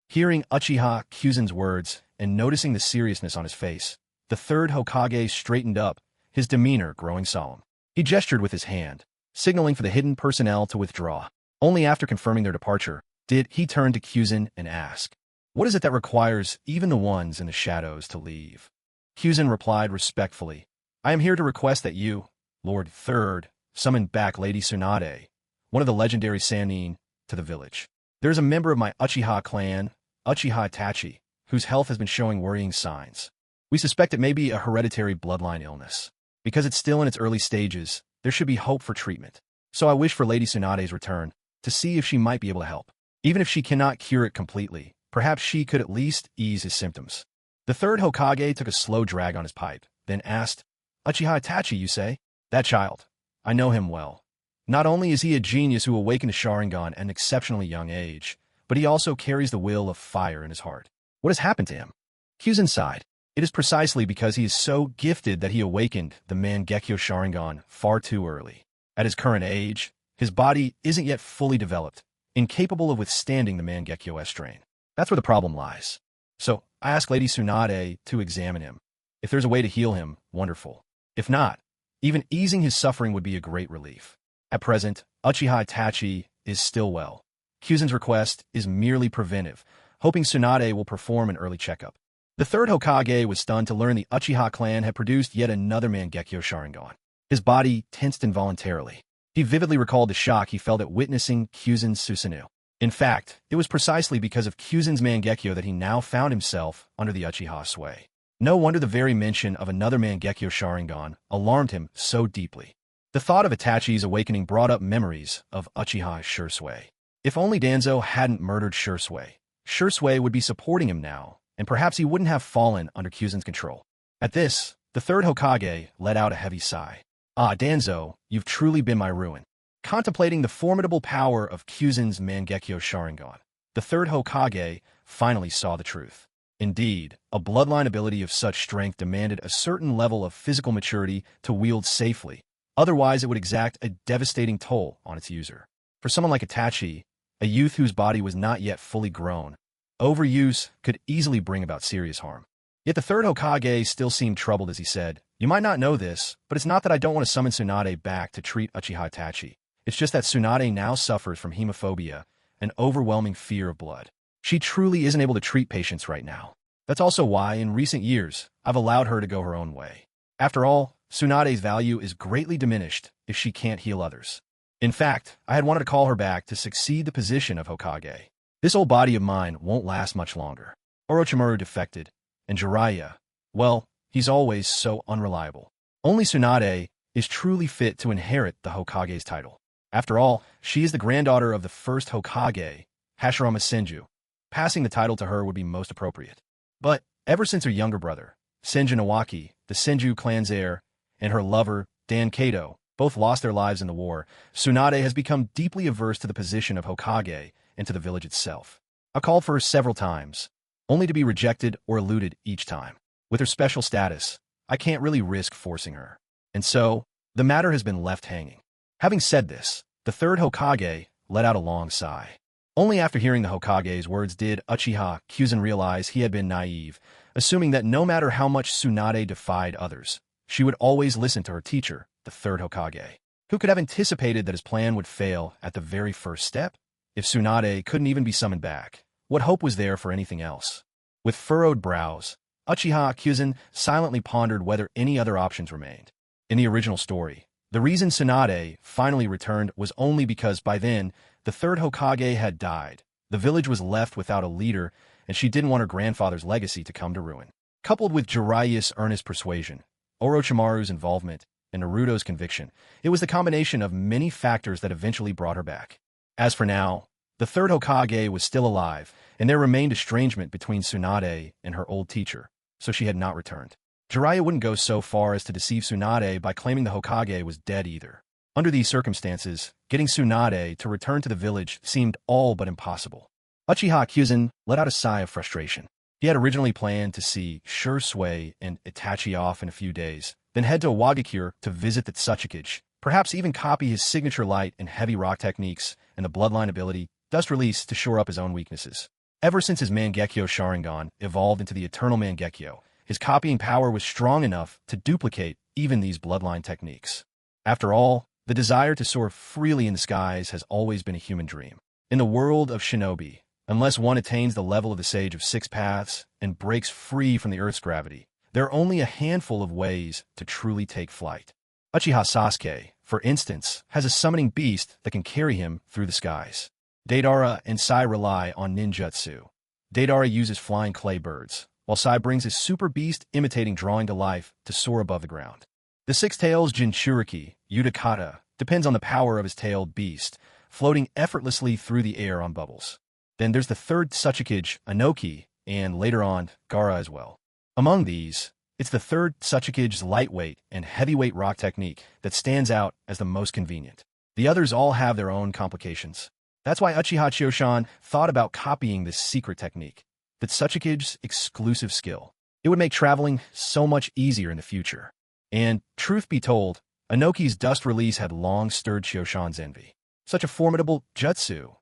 Hearing Uchiha Kyuzin's words and noticing the seriousness on his face, the third Hokage straightened up, his demeanor growing solemn. He gestured with his hand, signaling for the hidden personnel to withdraw. Only after confirming their departure did he turn to Kyuzin and ask, "What is it that requires even the ones in the shadows to leave?" Kyuzin replied respectfully, "I am here to request that you, Lord Third, summon back Lady Tsunade, one of the legendary Sannin, to the village. There is a member of my Uchiha clan, Uchiha Itachi, whose health has been showing worrying signs. We suspect it may be a hereditary bloodline illness. Because it's still in its early stages, there should be hope for treatment. So I wish for Lady Tsunade's return, to see if she might be able to help. Even if she cannot cure it completely, perhaps she could at least ease his symptoms." The third Hokage took a slow drag on his pipe, then asked, "Uchiha Itachi, you say? That child. I know him well. Not only is he a genius who awakened a Sharingan at an exceptionally young age, but he also carries the will of fire in his heart. What has happened to him?" Kyuzin sighed. "It is precisely because he is so gifted that he awakened the Mangekyo Sharingan far too early. At his current age, his body isn't yet fully developed, incapable of withstanding the Mangekyo strain. That's where the problem lies. So I asked Lady Tsunade to examine him. If there's a way to heal him, wonderful. If not, even easing his suffering would be a great relief. At present, Uchiha Itachi is still well. Kyuzin's request is merely preventive, hoping Tsunade will perform an early checkup." The third Hokage was stunned to learn the Uchiha clan had produced yet another Mangekyo Sharingan. His body tensed involuntarily. He vividly recalled the shock he felt at witnessing Kyuzin's Susanoo. In fact, it was precisely because of Kyuzin's Mangekyo that he now found himself under the Uchiha sway. No wonder the very mention of another Mangekyo Sharingan alarmed him so deeply. The thought of Itachi's awakening brought up memories of Uchiha Shursui. If only Danzo hadn't murdered Shursui, Shursui would be supporting him now, and perhaps he wouldn't have fallen under Kyuzin's control. At this, the third Hokage let out a heavy sigh. "Ah, Danzo, you've truly been my ruin." Contemplating the formidable power of Kyuzin's Mangekyo Sharingan, the third Hokage finally saw the truth. Indeed, a bloodline ability of such strength demanded a certain level of physical maturity to wield safely. Otherwise, it would exact a devastating toll on its user. For someone like Itachi, a youth whose body was not yet fully grown, overuse could easily bring about serious harm. Yet the third Hokage still seemed troubled as he said, "You might not know this, but it's not that I don't want to summon Tsunade back to treat Uchiha Itachi. It's just that Tsunade now suffers from hemophobia, an overwhelming fear of blood. She truly isn't able to treat patients right now. That's also why, in recent years, I've allowed her to go her own way. After all, Tsunade's value is greatly diminished if she can't heal others. In fact, I had wanted to call her back to succeed the position of Hokage. This old body of mine won't last much longer." Orochimaru defected, and Jiraiya, well, he's always so unreliable. Only Tsunade is truly fit to inherit the Hokage's title. After all, she is the granddaughter of the first Hokage, Hashirama Senju. Passing the title to her would be most appropriate. But ever since her younger brother, Senju Nawaki, the Senju clan's heir, and her lover, Dan Kato, both lost their lives in the war, Tsunade has become deeply averse to the position of Hokage and to the village itself. I called for her several times, only to be rejected or eluded each time. With her special status, I can't really risk forcing her. And so, the matter has been left hanging." Having said this, the third Hokage let out a long sigh. Only after hearing the Hokage's words did Uchiha Kyuzin realize he had been naive, assuming that no matter how much Tsunade defied others, she would always listen to her teacher, the third Hokage. Who could have anticipated that his plan would fail at the very first step? If Tsunade couldn't even be summoned back, what hope was there for anything else? With furrowed brows, Uchiha Kyuzin silently pondered whether any other options remained. In the original story, the reason Tsunade finally returned was only because by then, the third Hokage had died. The village was left without a leader, and she didn't want her grandfather's legacy to come to ruin. Coupled with Jiraiya's earnest persuasion, Orochimaru's involvement, and Naruto's conviction, it was the combination of many factors that eventually brought her back. As for now, The third Hokage was still alive, and there remained estrangement between Tsunade and her old teacher, so she had not returned. Jiraiya wouldn't go so far as to deceive Tsunade by claiming the Hokage was dead either. Under these circumstances, getting Tsunade to return to the village seemed all but impossible. Uchiha Kyuzen let out a sigh of frustration. He had originally planned to see Shursui and Itachi off in a few days, then head to Wagakure to visit the Tsuchikage, perhaps even copy his signature light and heavy rock techniques and the bloodline ability, thus release to shore up his own weaknesses. Ever since his Mangekyo Sharingan evolved into the Eternal Mangekyo, his copying power was strong enough to duplicate even these bloodline techniques. After all, the desire to soar freely in the skies has always been a human dream. In the world of Shinobi, unless one attains the level of the Sage of Six Paths and breaks free from the Earth's gravity, there are only a handful of ways to truly take flight. Uchiha Sasuke, for instance, has a summoning beast that can carry him through the skies. Deidara and Sai rely on ninjutsu. Deidara uses flying clay birds, while Sai brings his super beast imitating drawing to life to soar above the ground. The Six-Tails Jinchuriki, Yudakata, depends on the power of his tailed beast, floating effortlessly through the air on bubbles. Then there's the third Tsuchikage, Anoki, and later on, Gaara as well. Among these, it's the third Tsuchikage's lightweight and heavyweight rock technique that stands out as the most convenient. The others all have their own complications. That's why Uchiha Chiyoshan thought about copying this secret technique, the Tsuchikage's exclusive skill. It would make traveling so much easier in the future. And, truth be told, Anoki's dust release had long stirred Chiyoshan's envy. Such a formidable jutsu.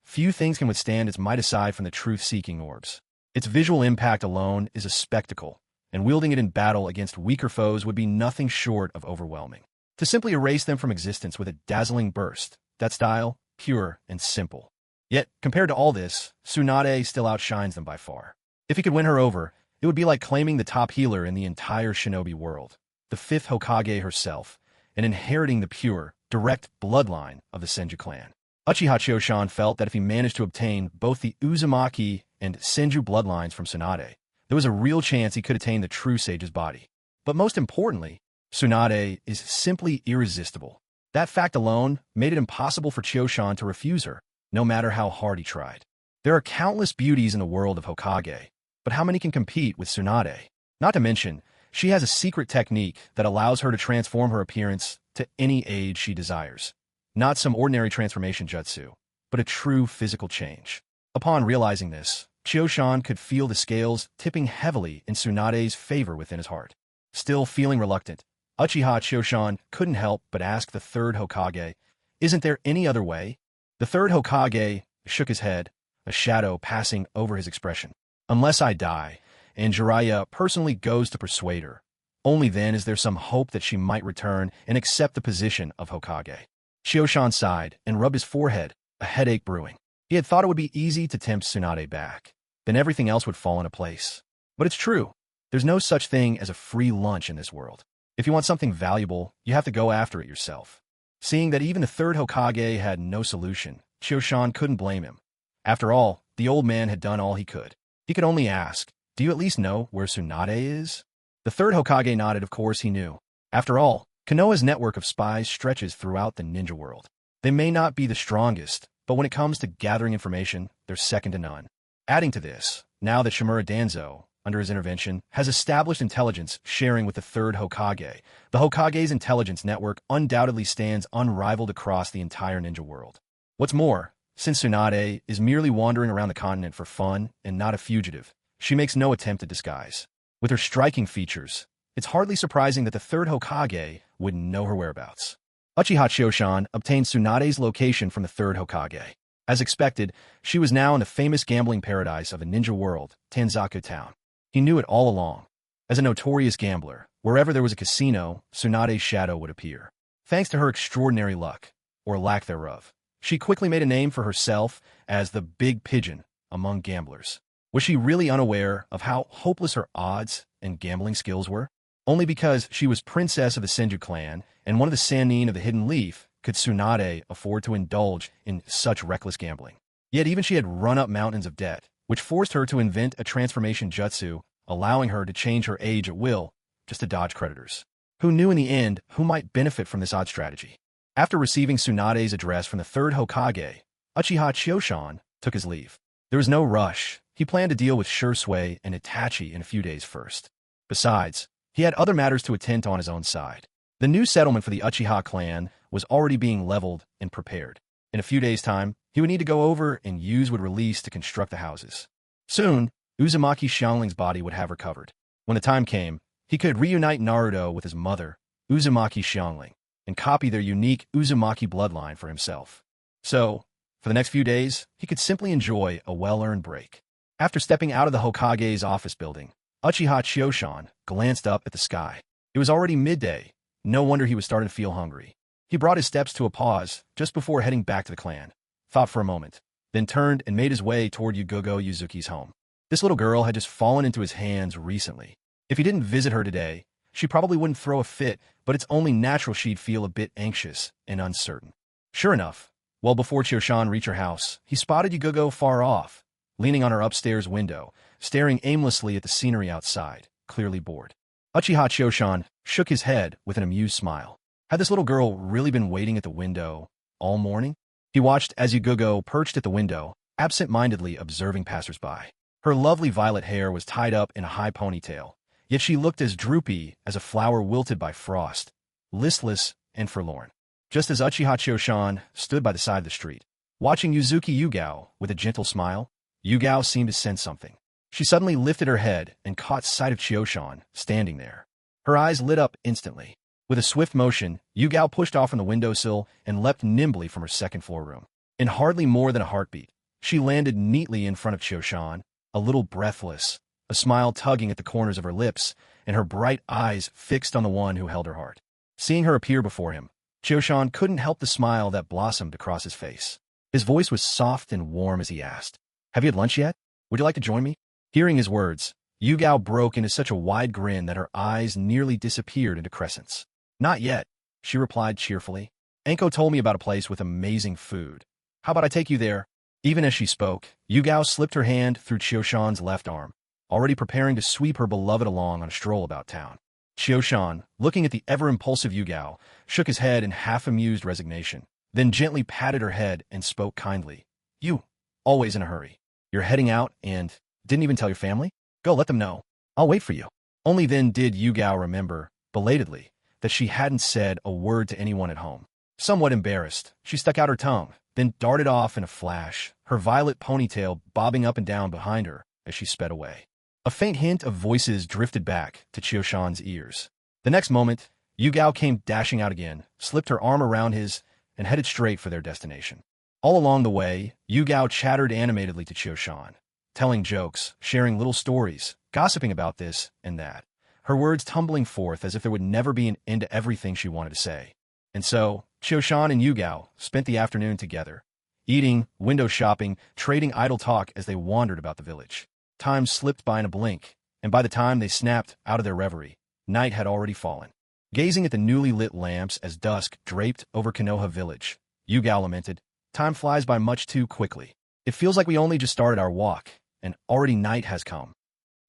Few things can withstand its might aside from the truth-seeking orbs. Its visual impact alone is a spectacle, and wielding it in battle against weaker foes would be nothing short of overwhelming. To simply erase them from existence with a dazzling burst, that style, pure and simple. Yet, compared to all this, Tsunade still outshines them by far. If he could win her over, it would be like claiming the top healer in the entire Shinobi world, the fifth Hokage herself, and inheriting the pure, direct bloodline of the Senju clan. Uchiha Chiyoshan felt that if he managed to obtain both the Uzumaki and Senju bloodlines from Tsunade, there was a real chance he could attain the true sage's body. But most importantly, Tsunade is simply irresistible. That fact alone made it impossible for Chiyoshan to refuse her, no matter how hard he tried. There are countless beauties in the world of Hokage, but how many can compete with Tsunade? Not to mention, she has a secret technique that allows her to transform her appearance to any age she desires. Not some ordinary transformation jutsu, but a true physical change. Upon realizing this, Chiyoshan could feel the scales tipping heavily in Tsunade's favor within his heart. Still feeling reluctant, Uchiha Chiyoshan couldn't help but ask the third Hokage, "Isn't there any other way?" The third Hokage shook his head, a shadow passing over his expression. "Unless I die, and Jiraiya personally goes to persuade her, only then is there some hope that she might return and accept the position of Hokage." Chiyoshan sighed and rubbed his forehead, a headache brewing. He had thought it would be easy to tempt Tsunade back. Then everything else would fall into place. But it's true. There's no such thing as a free lunch in this world. If you want something valuable, you have to go after it yourself. Seeing that even the third Hokage had no solution, Chiyoshan couldn't blame him. After all, the old man had done all he could. He could only ask, "Do you at least know where Tsunade is?" The third Hokage nodded. Of course he knew. After all, Konoha's network of spies stretches throughout the ninja world. They may not be the strongest, but when it comes to gathering information, they're second to none. Adding to this, now that Shimura Danzo, under his intervention, has established intelligence sharing with the third Hokage, the Hokage's intelligence network undoubtedly stands unrivaled across the entire ninja world. What's more, since Tsunade is merely wandering around the continent for fun and not a fugitive, she makes no attempt at disguise. With her striking features, it's hardly surprising that the third Hokage wouldn't know her whereabouts. Uchiha Chiyoshan obtained Tsunade's location from the third Hokage. As expected, she was now in the famous gambling paradise of the ninja world, Tanzaku Town. He knew it all along. As a notorious gambler, wherever there was a casino, Tsunade's shadow would appear. Thanks to her extraordinary luck, or lack thereof, she quickly made a name for herself as the Big Pigeon among gamblers. Was she really unaware of how hopeless her odds and gambling skills were? Only because she was princess of the Senju clan and one of the Sannin of the Hidden Leaf could Tsunade afford to indulge in such reckless gambling. Yet even she had run up mountains of debt, which forced her to invent a transformation jutsu, allowing her to change her age at will, just to dodge creditors. Who knew in the end who might benefit from this odd strategy? After receiving Tsunade's address from the third Hokage, Uchiha Chioshan took his leave. There was no rush. He planned to deal with Shursui and Itachi in a few days first. Besides, he had other matters to attend to on his own side. The new settlement for the Uchiha clan was already being leveled and prepared. In a few days' time, he would need to go over and use would release to construct the houses. Soon, Uzumaki Xiangling's body would have recovered. When the time came, he could reunite Naruto with his mother, Uzumaki Xiangling, and copy their unique Uzumaki bloodline for himself. So, for the next few days, he could simply enjoy a well-earned break. After stepping out of the Hokage's office building, Uchiha Chioshan glanced up at the sky. It was already midday. No wonder he was starting to feel hungry. He brought his steps to a pause just before heading back to the clan, thought for a moment, then turned and made his way toward Yugogo Yuzuki's home. This little girl had just fallen into his hands recently. If he didn't visit her today, she probably wouldn't throw a fit, but it's only natural she'd feel a bit anxious and uncertain. Sure enough, well before Chioshan reached her house, he spotted Yugogo far off, leaning on her upstairs window, staring aimlessly at the scenery outside, clearly bored. Uchiha Chioshan shook his head with an amused smile. Had this little girl really been waiting at the window all morning? He watched as Yugogo perched at the window, absent-mindedly observing passersby. Her lovely violet hair was tied up in a high ponytail, yet she looked as droopy as a flower wilted by frost, listless and forlorn. Just as Uchiha Chioshan stood by the side of the street, watching Yuzuki Yugao with a gentle smile, Yugao seemed to sense something. She suddenly lifted her head and caught sight of Chioshan standing there. Her eyes lit up instantly. With a swift motion, Yugao pushed off from the windowsill and leapt nimbly from her second-floor room. In hardly more than a heartbeat, she landed neatly in front of Chioshan, a little breathless, a smile tugging at the corners of her lips, and her bright eyes fixed on the one who held her heart. Seeing her appear before him, Chioshan couldn't help the smile that blossomed across his face. His voice was soft and warm as he asked, "Have you had lunch yet? Would you like to join me?" Hearing his words, Yugao broke into such a wide grin that her eyes nearly disappeared into crescents. "Not yet," she replied cheerfully. "Anko told me about a place with amazing food. How about I take you there?" Even as she spoke, Yugao slipped her hand through Chioshan's left arm, already preparing to sweep her beloved along on a stroll about town. Chioshan, looking at the ever-impulsive Yugao, shook his head in half-amused resignation, then gently patted her head and spoke kindly. "You, always in a hurry. You're heading out and didn't even tell your family? Go, let them know. I'll wait for you." Only then did Yugao remember, belatedly, that she hadn't said a word to anyone at home. Somewhat embarrassed, she stuck out her tongue, then darted off in a flash, her violet ponytail bobbing up and down behind her as she sped away. A faint hint of voices drifted back to Chioshan's ears. The next moment, Yugao came dashing out again, slipped her arm around his, and headed straight for their destination. All along the way, Yugao chattered animatedly to Chioshan, telling jokes, sharing little stories, gossiping about this and that, her words tumbling forth as if there would never be an end to everything she wanted to say. And so, Chioshan and Yugao spent the afternoon together, eating, window shopping, trading idle talk as they wandered about the village. Time slipped by in a blink, and by the time they snapped out of their reverie, night had already fallen. Gazing at the newly lit lamps as dusk draped over Konoha village, Yugao lamented, "Time flies by much too quickly. It feels like we only just started our walk, and already night has come."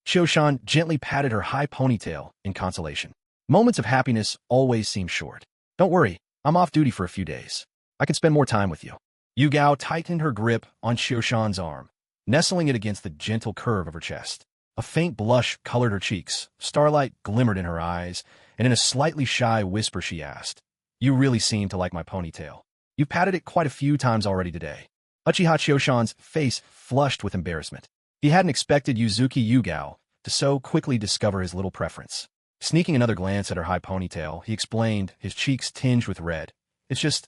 Chioshan gently patted her high ponytail in consolation. "Moments of happiness always seem short. Don't worry, I'm off duty for a few days. I can spend more time with you." Yugao tightened her grip on Chioshan's arm, nestling it against the gentle curve of her chest. A faint blush colored her cheeks, starlight glimmered in her eyes, and in a slightly shy whisper she asked, "You really seem to like my ponytail. You've patted it quite a few times already today." Uchiha Chioshan's face flushed with embarrassment. He hadn't expected Yuzuki Yugao to so quickly discover his little preference. Sneaking another glance at her high ponytail, he explained, his cheeks tinged with red, "It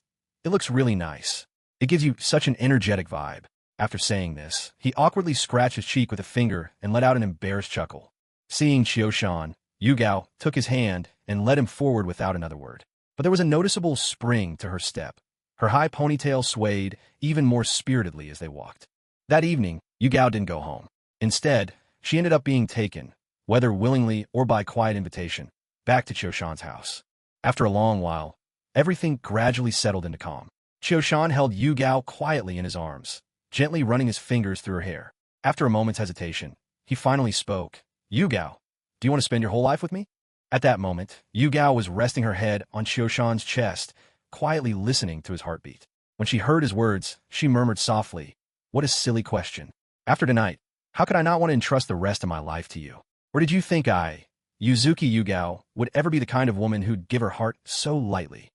looks really nice. It gives you such an energetic vibe." After saying this, he awkwardly scratched his cheek with a finger and let out an embarrassed chuckle. Seeing Chioshan, Yugao took his hand and led him forward without another word. But there was a noticeable spring to her step. Her high ponytail swayed even more spiritedly as they walked. That evening, Yugao didn't go home. Instead, she ended up being taken, whether willingly or by quiet invitation, back to Chioshan's house. After a long while, everything gradually settled into calm. Chioshan held Yugao quietly in his arms, gently running his fingers through her hair. After a moment's hesitation, he finally spoke. "Yugao, do you want to spend your whole life with me?" At that moment, Yugao was resting her head on Chioshan's chest, quietly listening to his heartbeat. When she heard his words, she murmured softly, "What a silly question. After tonight, how could I not want to entrust the rest of my life to you? Or did you think I, Yuzuki Yugao, would ever be the kind of woman who'd give her heart so lightly?"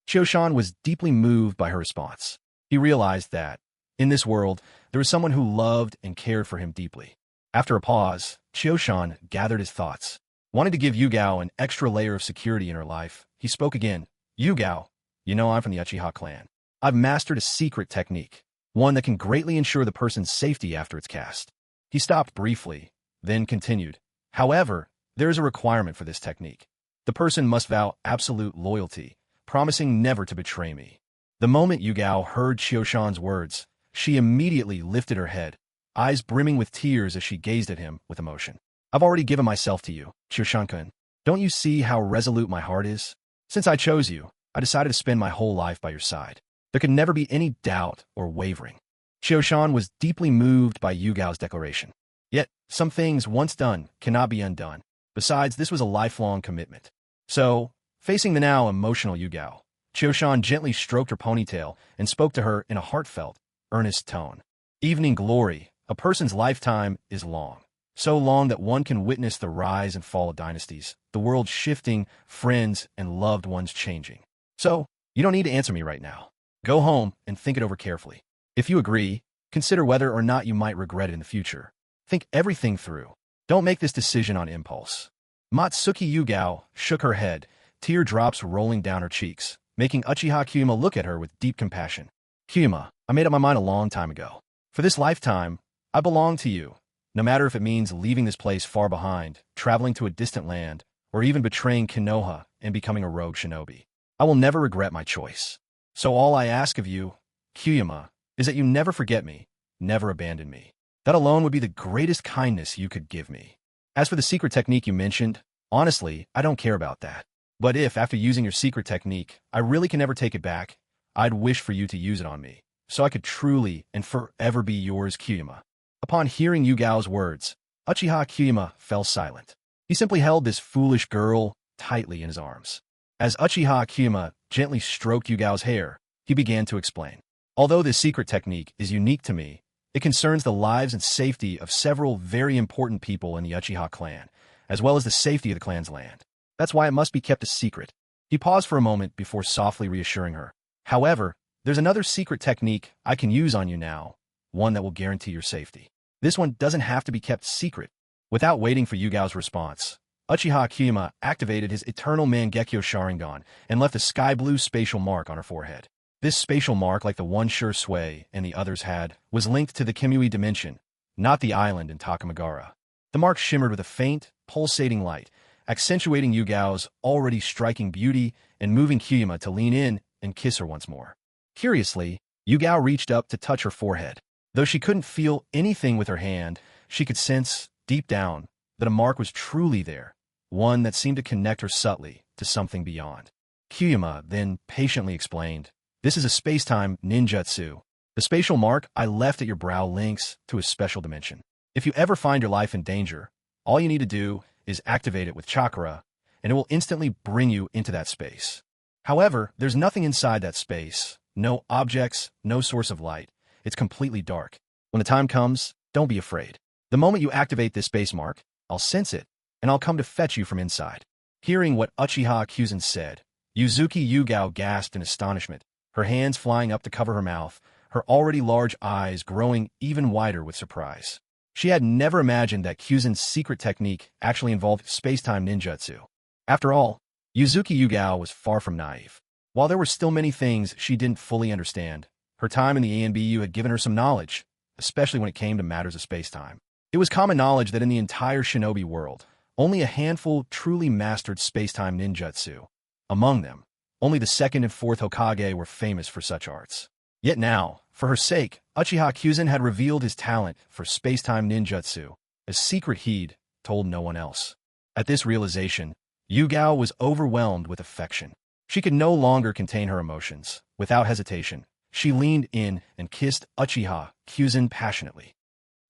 Chioshan was deeply moved by her response. He realized that, in this world, there was someone who loved and cared for him deeply. After a pause, Chioshan gathered his thoughts. Wanting to give Yugao an extra layer of security in her life, he spoke again. "Yugao, you know I'm from the Uchiha clan. I've mastered a secret technique, one that can greatly ensure the person's safety after it's cast." He stopped briefly, then continued. "However, there is a requirement for this technique. The person must vow absolute loyalty, promising never to betray me." The moment Yugao heard Chioshan's words, she immediately lifted her head, eyes brimming with tears as she gazed at him with emotion. "I've already given myself to you, Chioshan-kun. Don't you see how resolute my heart is? Since I chose you, I decided to spend my whole life by your side. There could never be any doubt or wavering." Chioshan was deeply moved by Yugao's declaration. Yet, some things once done cannot be undone. Besides, this was a lifelong commitment. So, facing the now emotional Yugao, Chioshan gently stroked her ponytail and spoke to her in a heartfelt, earnest tone. "Evening glory, a person's lifetime is long. So long that one can witness the rise and fall of dynasties, the world shifting, friends and loved ones changing. So, you don't need to answer me right now. Go home and think it over carefully. If you agree, consider whether or not you might regret it in the future. Think everything through. Don't make this decision on impulse." Matsuki Yugao shook her head, teardrops rolling down her cheeks, making Uchiha Kyuma look at her with deep compassion. "Kyuma, I made up my mind a long time ago. For this lifetime, I belong to you, no matter if it means leaving this place far behind, traveling to a distant land, or even betraying Konoha and becoming a rogue shinobi. I will never regret my choice. So all I ask of you, Kyuma, is that you never forget me, never abandon me. That alone would be the greatest kindness you could give me. As for the secret technique you mentioned, honestly, I don't care about that. But if, after using your secret technique, I really can never take it back, I'd wish for you to use it on me, so I could truly and forever be yours, Kyuma." Upon hearing Yugao's words, Uchiha Kyuma fell silent. He simply held this foolish girl tightly in his arms. As Uchiha Kyuma gently stroked Yugao's hair, he began to explain. "Although this secret technique is unique to me, it concerns the lives and safety of several very important people in the Uchiha clan, as well as the safety of the clan's land. That's why it must be kept a secret." He paused for a moment before softly reassuring her. "However, there's another secret technique I can use on you now, one that will guarantee your safety. This one doesn't have to be kept secret." Without waiting for Yugao's response, Uchiha Kyuma activated his eternal Mangekyo Sharingan and left a sky-blue spatial mark on her forehead. This spatial mark, like the one Sure Sway and the others had, was linked to the Kimui dimension, not the island in Takamagara. The mark shimmered with a faint, pulsating light, accentuating Yugao's already striking beauty and moving Kyuma to lean in and kiss her once more. Curiously, Yugao reached up to touch her forehead. Though she couldn't feel anything with her hand, she could sense, deep down, that a mark was truly there, one that seemed to connect her subtly to something beyond. Kyuma then patiently explained, "This is a space-time ninjutsu. The spatial mark I left at your brow links to a special dimension. If you ever find your life in danger, all you need to do is activate it with chakra, and it will instantly bring you into that space. However, there's nothing inside that space, no objects, no source of light. It's completely dark. When the time comes, don't be afraid. The moment you activate this space mark, I'll sense it, and I'll come to fetch you from inside." Hearing what Uchiha Kyuzen said, Yuzuki Yugao gasped in astonishment, her hands flying up to cover her mouth, her already large eyes growing even wider with surprise. She had never imagined that Kyuzen's secret technique actually involved space-time ninjutsu. After all, Yuzuki Yugao was far from naive. While there were still many things she didn't fully understand, her time in the ANBU had given her some knowledge, especially when it came to matters of space-time. It was common knowledge that in the entire shinobi world, only a handful truly mastered space-time ninjutsu. Among them, only the second and fourth Hokage were famous for such arts. Yet now, for her sake, Uchiha Kyuzen had revealed his talent for space-time ninjutsu, a secret he'd told no one else. At this realization, Yugao was overwhelmed with affection. She could no longer contain her emotions. Without hesitation, she leaned in and kissed Uchiha Kyuzen passionately.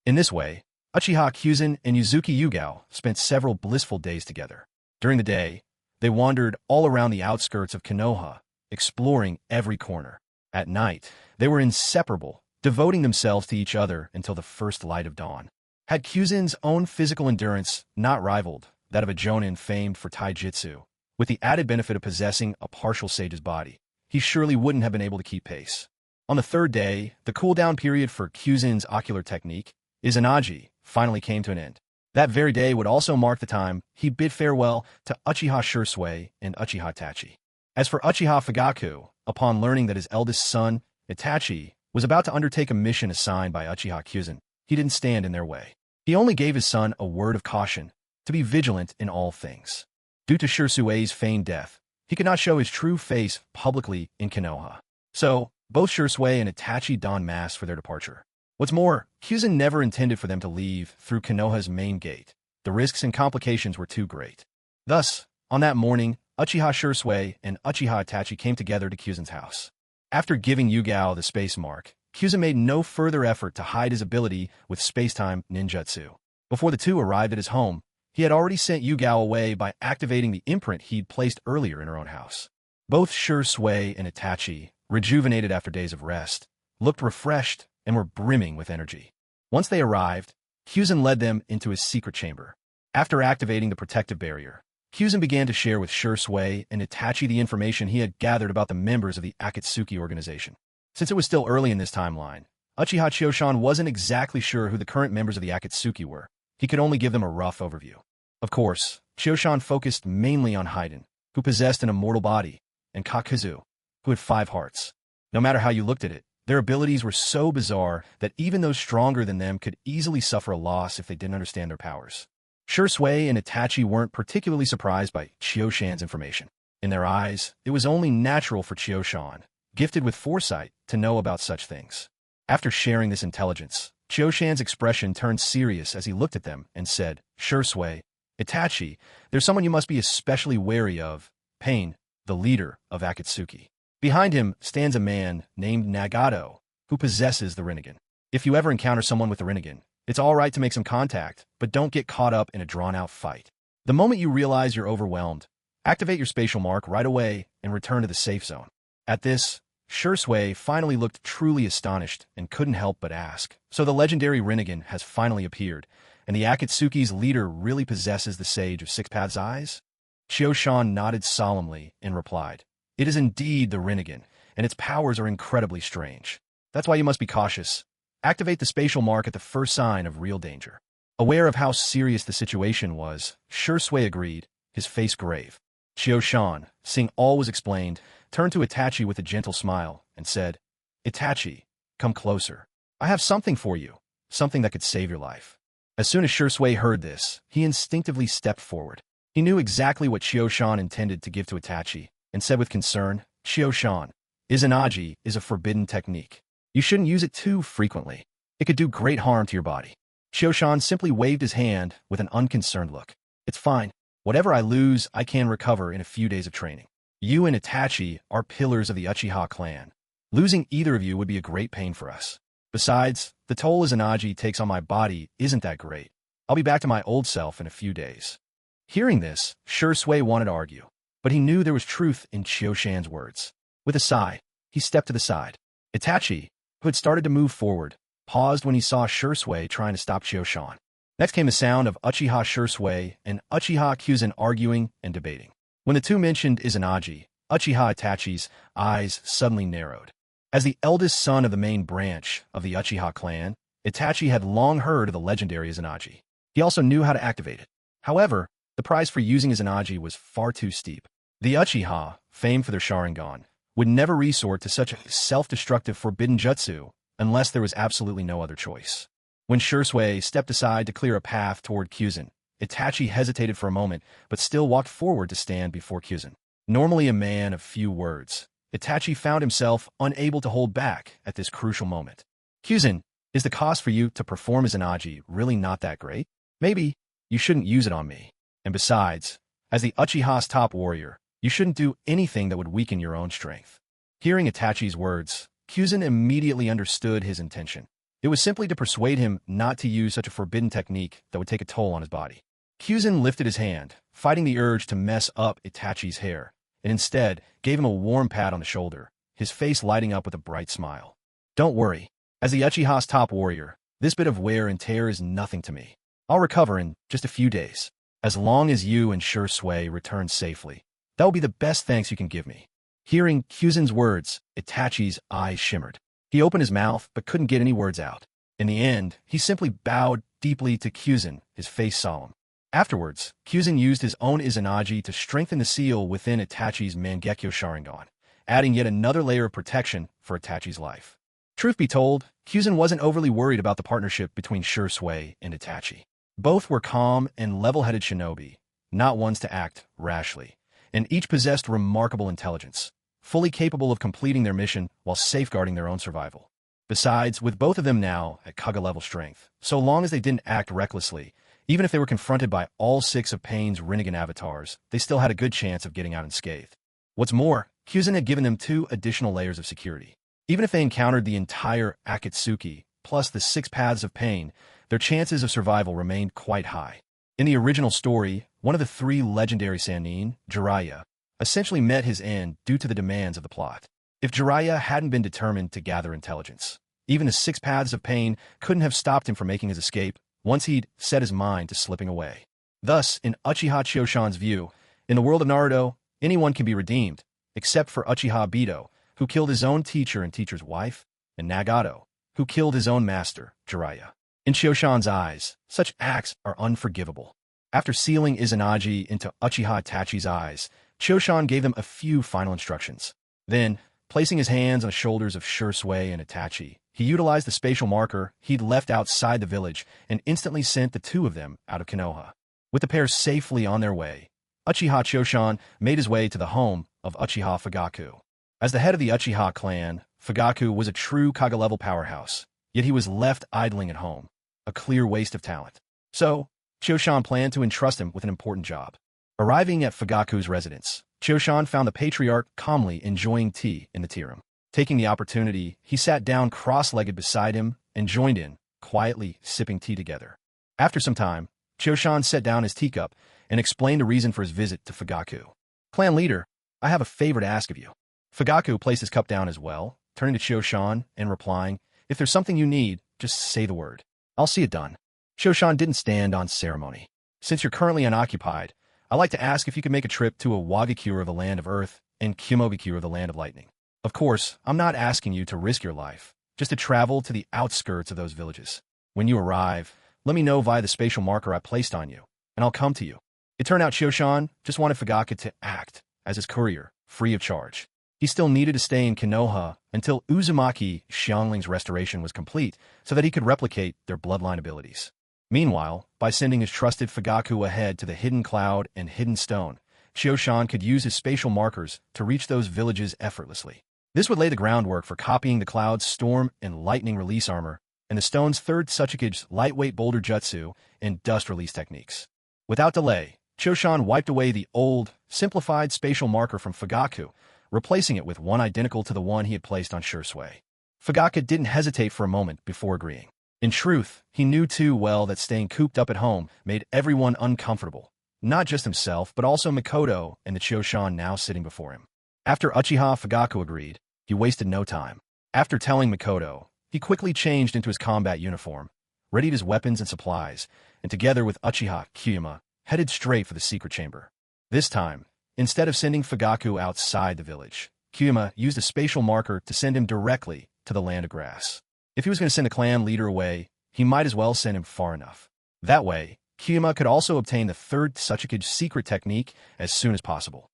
In this way, Uchiha Kyuzen and Yuzuki Yugao spent several blissful days together. During the day, they wandered all around the outskirts of Konoha, exploring every corner. At night, they were inseparable, devoting themselves to each other until the first light of dawn. Had Kyuzin's own physical endurance not rivaled that of a jonin famed for taijutsu, with the added benefit of possessing a partial sage's body, he surely wouldn't have been able to keep pace. On the third day, the cool-down period for Kyuzin's ocular technique, Izanagi, finally came to an end. That very day would also mark the time he bid farewell to Uchiha Shursui and Uchiha Itachi. As for Uchiha Fugaku, upon learning that his eldest son, Itachi, was about to undertake a mission assigned by Uchiha Kyuzin, he didn't stand in their way. He only gave his son a word of caution, to be vigilant in all things. Due to Shursui's feigned death, he could not show his true face publicly in Konoha. So, both Shursui and Itachi donned masks for their departure. What's more, Kyuzin never intended for them to leave through Konoha's main gate. The risks and complications were too great. Thus, on that morning, Uchiha Shursui and Uchiha Itachi came together to Kyuzin's house. After giving Yugao the space mark, Kyuzin made no further effort to hide his ability with space-time ninjutsu. Before the two arrived at his home, he had already sent Yugao away by activating the imprint he'd placed earlier in her own house. Both Shursui and Itachi, rejuvenated after days of rest, looked refreshed and were brimming with energy. Once they arrived, Kyuzin led them into his secret chamber. After activating the protective barrier, Kyuzin began to share with Shursui and Itachi the information he had gathered about the members of the Akatsuki organization. Since it was still early in this timeline, Uchiha Chioshan wasn't exactly sure who the current members of the Akatsuki were. He could only give them a rough overview. Of course, Chioshan focused mainly on Haiden, who possessed an immortal body, and Kakuzu, who had 5 hearts. No matter how you looked at it, their abilities were so bizarre that even those stronger than them could easily suffer a loss if they didn't understand their powers. Shursui and Itachi weren't particularly surprised by Chioshan's information. In their eyes, it was only natural for Chioshan, gifted with foresight, to know about such things. After sharing this intelligence, Chioshan's expression turned serious as he looked at them and said, "Shursui, Itachi, there's someone you must be especially wary of, Pain, the leader of Akatsuki. Behind him stands a man named Nagato, who possesses the Rinnegan. If you ever encounter someone with the Rinnegan, it's all right to make some contact, but don't get caught up in a drawn-out fight. The moment you realize you're overwhelmed, activate your spatial mark right away and return to the safe zone." At this, Shursui finally looked truly astonished and couldn't help but ask, "So the legendary Rinnegan has finally appeared, and the Akatsuki's leader really possesses the Sage of Six Paths' eyes?" Chioshan nodded solemnly and replied, "It is indeed the Rinnegan, and its powers are incredibly strange. That's why you must be cautious. Activate the spatial mark at the first sign of real danger." Aware of how serious the situation was, Shursui agreed, his face grave. Chioshan, seeing all was explained, turned to Itachi with a gentle smile and said, "Itachi, come closer. I have something for you, something that could save your life." As soon as Shursui heard this, he instinctively stepped forward. He knew exactly what Chioshan intended to give to Itachi, and said with concern, "Chioshan, Izanagi is a forbidden technique. You shouldn't use it too frequently. It could do great harm to your body." Chioshan simply waved his hand with an unconcerned look. "It's fine. Whatever I lose, I can recover in a few days of training. You and Itachi are pillars of the Uchiha clan. Losing either of you would be a great pain for us. Besides, the toll Izanagi takes on my body isn't that great. I'll be back to my old self in a few days." Hearing this, Shursui wanted to argue, but he knew there was truth in Chioshan's words. With a sigh, he stepped to the side. Itachi, who had started to move forward, paused when he saw Shursui trying to stop Chioshan. Next came the sound of Uchiha Shursui and Uchiha Kyuzin arguing and debating. When the two mentioned Izanagi, Uchiha Itachi's eyes suddenly narrowed. As the eldest son of the main branch of the Uchiha clan, Itachi had long heard of the legendary Izanagi. He also knew how to activate it. However, the price for using Izanagi was far too steep. The Uchiha, famed for their Sharingan, would never resort to such a self-destructive forbidden jutsu unless there was absolutely no other choice. When Shursui stepped aside to clear a path toward Kyuzin, Itachi hesitated for a moment, but still walked forward to stand before Kyuzin. Normally a man of few words, Itachi found himself unable to hold back at this crucial moment. "Kyuzin, is the cost for you to perform Izanagi really not that great? Maybe you shouldn't use it on me. And besides, as the Uchiha's top warrior, you shouldn't do anything that would weaken your own strength." Hearing Itachi's words, Kyuzin immediately understood his intention. It was simply to persuade him not to use such a forbidden technique that would take a toll on his body. Kyuzin lifted his hand, fighting the urge to mess up Itachi's hair, and instead gave him a warm pat on the shoulder, his face lighting up with a bright smile. Don't worry. As the Uchiha's top warrior, this bit of wear and tear is nothing to me. I'll recover in just a few days. As long as you and Shursui return safely, that will be the best thanks you can give me. Hearing Kyuzen's words, Itachi's eyes shimmered. He opened his mouth but couldn't get any words out. In the end, he simply bowed deeply to Kyuzen, his face solemn. Afterwards, Kyuzen used his own Izanagi to strengthen the seal within Itachi's Mangekyo Sharingan, adding yet another layer of protection for Itachi's life. Truth be told, Kyuzen wasn't overly worried about the partnership between Shursui and Itachi. Both were calm and level-headed shinobi, not ones to act rashly, and each possessed remarkable intelligence, fully capable of completing their mission while safeguarding their own survival. Besides, with both of them now at Kaga-level strength, so long as they didn't act recklessly, even if they were confronted by all 6 of Pain's Rinnegan avatars, they still had a good chance of getting out unscathed. What's more, Kyuzen had given them 2 additional layers of security. Even if they encountered the entire Akatsuki, plus the 6 paths of Pain, their chances of survival remained quite high. In the original story, one of the 3 legendary Sannin, Jiraiya, essentially met his end due to the demands of the plot. If Jiraiya hadn't been determined to gather intelligence, even the 6 paths of Pain couldn't have stopped him from making his escape once he'd set his mind to slipping away. Thus, in Uchiha Choshan's view, in the world of Naruto, anyone can be redeemed, except for Uchiha Obito, who killed his own teacher and teacher's wife, and Nagato, who killed his own master, Jiraiya. In Choshan's eyes, such acts are unforgivable. After sealing Izanagi into Uchiha Itachi's eyes, Choshan gave them a few final instructions. Then, placing his hands on the shoulders of Shursui and Itachi, he utilized the spatial marker he'd left outside the village and instantly sent the 2 of them out of Konoha. With the pair safely on their way, Uchiha Choshan made his way to the home of Uchiha Fugaku. As the head of the Uchiha clan, Fugaku was a true Kaga-level powerhouse, yet he was left idling at home, a clear waste of talent. So, Choshan planned to entrust him with an important job. Arriving at Fugaku's residence, Choshan found the patriarch calmly enjoying tea in the tea room. Taking the opportunity, he sat down cross-legged beside him and joined in, quietly sipping tea together. After some time, Choshan set down his teacup and explained the reason for his visit to Fugaku. Clan leader, I have a favor to ask of you. Fugaku placed his cup down as well, turning to Choshan and replying, if there's something you need, just say the word. I'll see it done. Choshan didn't stand on ceremony. Since you're currently unoccupied, I'd like to ask if you could make a trip to a Wagakure of the Land of Earth and Kimobikure of the Land of Lightning. Of course, I'm not asking you to risk your life, just to travel to the outskirts of those villages. When you arrive, let me know via the spatial marker I placed on you, and I'll come to you. It turned out Choshan just wanted Fugaku to act as his courier, free of charge. He still needed to stay in Konoha until Uzumaki Xiangling's restoration was complete so that he could replicate their bloodline abilities. Meanwhile, by sending his trusted Fugaku ahead to the Hidden Cloud and Hidden Stone, Choshan could use his spatial markers to reach those villages effortlessly. This would lay the groundwork for copying the Cloud's Storm and Lightning release armor and the Stone's 3rd Tsuchigage's lightweight boulder jutsu and dust release techniques. Without delay, Choshan wiped away the old, simplified spatial marker from Fugaku, replacing it with one identical to the one he had placed on Shursui. Fugaku didn't hesitate for a moment before agreeing. In truth, he knew too well that staying cooped up at home made everyone uncomfortable, not just himself, but also Mikoto and the Choshan now sitting before him. After Uchiha Fugaku agreed, he wasted no time. After telling Mikoto, he quickly changed into his combat uniform, readied his weapons and supplies, and together with Uchiha Kyuyama, headed straight for the secret chamber. This time, instead of sending Fugaku outside the village, Kyuyama used a spatial marker to send him directly to the Land of Grass. If he was going to send a clan leader away, he might as well send him far enough. That way, Kyuyama could also obtain the 3rd Tsuchikage secret technique as soon as possible.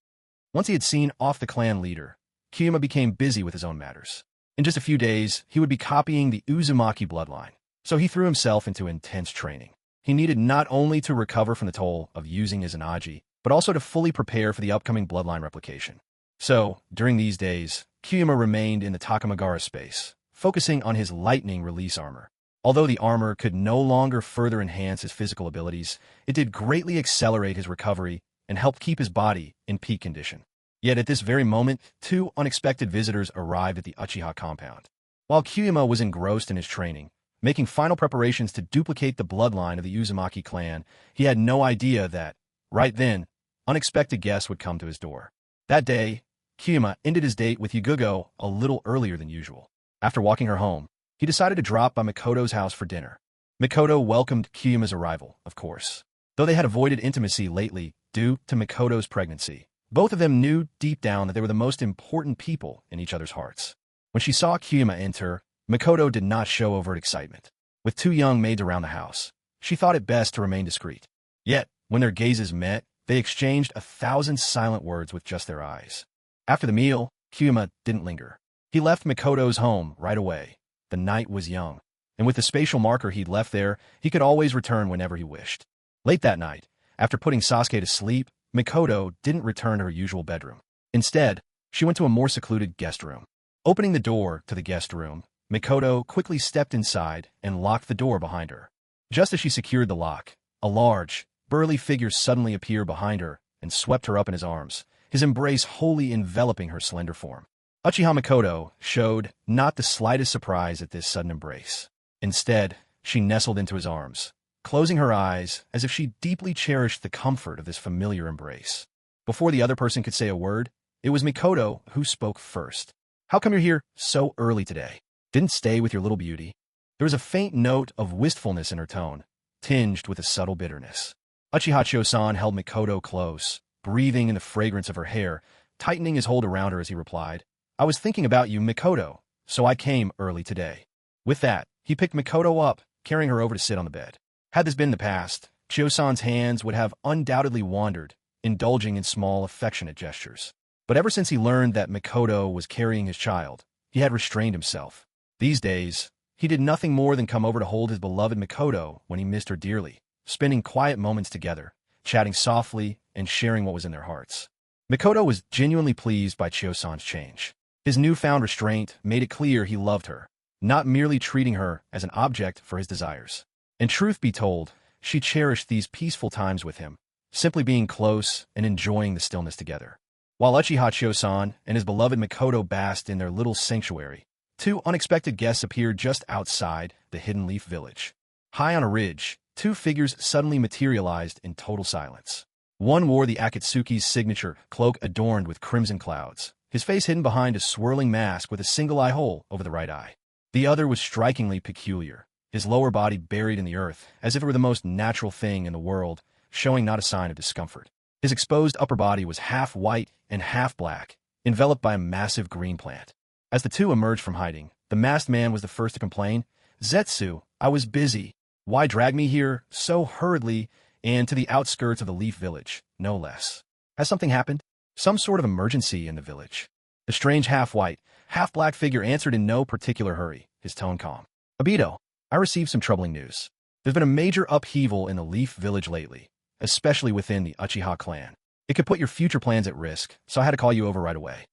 Once he had seen off the clan leader, Kyuyama became busy with his own matters. In just a few days, he would be copying the Uzumaki bloodline, so he threw himself into intense training. He needed not only to recover from the toll of using his Izanagi, but also to fully prepare for the upcoming bloodline replication. So, during these days, Kyuyama remained in the Takamagara space, focusing on his lightning release armor. Although the armor could no longer further enhance his physical abilities, it did greatly accelerate his recovery and helped keep his body in peak condition. Yet at this very moment, 2 unexpected visitors arrived at the Uchiha compound. While Kyuyama was engrossed in his training, making final preparations to duplicate the bloodline of the Uzumaki clan, he had no idea that, right then, unexpected guests would come to his door. That day, Kyuma ended his date with Yugugo a little earlier than usual. After walking her home, he decided to drop by Makoto's house for dinner. Makoto welcomed Kyuma's arrival, of course. Though they had avoided intimacy lately due to Makoto's pregnancy, both of them knew deep down that they were the most important people in each other's hearts. When she saw Kyuma enter, Makoto did not show overt excitement. With two young maids around the house, she thought it best to remain discreet. Yet, when their gazes met, they exchanged 1,000 silent words with just their eyes. After the meal, Kyuma didn't linger. He left Makoto's home right away. The night was young, and with the spatial marker he'd left there, he could always return whenever he wished. Late that night, after putting Sasuke to sleep, Makoto didn't return to her usual bedroom. Instead, she went to a more secluded guest room. Opening the door to the guest room, Makoto quickly stepped inside and locked the door behind her. Just as she secured the lock, a large, burly figure suddenly appeared behind her and swept her up in his arms, his embrace wholly enveloping her slender form. Uchiha Makoto showed not the slightest surprise at this sudden embrace. Instead, she nestled into his arms, closing her eyes as if she deeply cherished the comfort of this familiar embrace. Before the other person could say a word, it was Makoto who spoke first. "How come you're here so early today? Didn't stay with your little beauty?" There was a faint note of wistfulness in her tone, tinged with a subtle bitterness. Uchiha Chosan held Makoto close, breathing in the fragrance of her hair, tightening his hold around her as he replied, "I was thinking about you, Makoto, so I came early today." With that, he picked Makoto up, carrying her over to sit on the bed. Had this been the past, Chosan's hands would have undoubtedly wandered, indulging in small, affectionate gestures. But ever since he learned that Makoto was carrying his child, he had restrained himself. These days, he did nothing more than come over to hold his beloved Makoto when he missed her dearly, spending quiet moments together, chatting softly and sharing what was in their hearts. Makoto was genuinely pleased by Chosan's change. His newfound restraint made it clear he loved her, not merely treating her as an object for his desires. And truth be told, she cherished these peaceful times with him, simply being close and enjoying the stillness together. While Uchiha Chosan and his beloved Makoto basked in their little sanctuary, two unexpected guests appeared just outside the Hidden Leaf Village. High on a ridge, two figures suddenly materialized in total silence. One wore the Akatsuki's signature cloak adorned with crimson clouds, his face hidden behind a swirling mask with a single eye hole over the right eye. The other was strikingly peculiar, his lower body buried in the earth, as if it were the most natural thing in the world, showing not a sign of discomfort. His exposed upper body was half white and half black, enveloped by a massive green plant. As the two emerged from hiding, the masked man was the first to complain, "Zetsu, I was busy. Why drag me here so hurriedly and to the outskirts of the Leaf Village, no less? Has something happened? Some sort of emergency in the village?" The strange half-white, half-black figure answered in no particular hurry, his tone calm. "Obito, I received some troubling news. There's been a major upheaval in the Leaf Village lately, especially within the Uchiha clan. It could put your future plans at risk, so I had to call you over right away."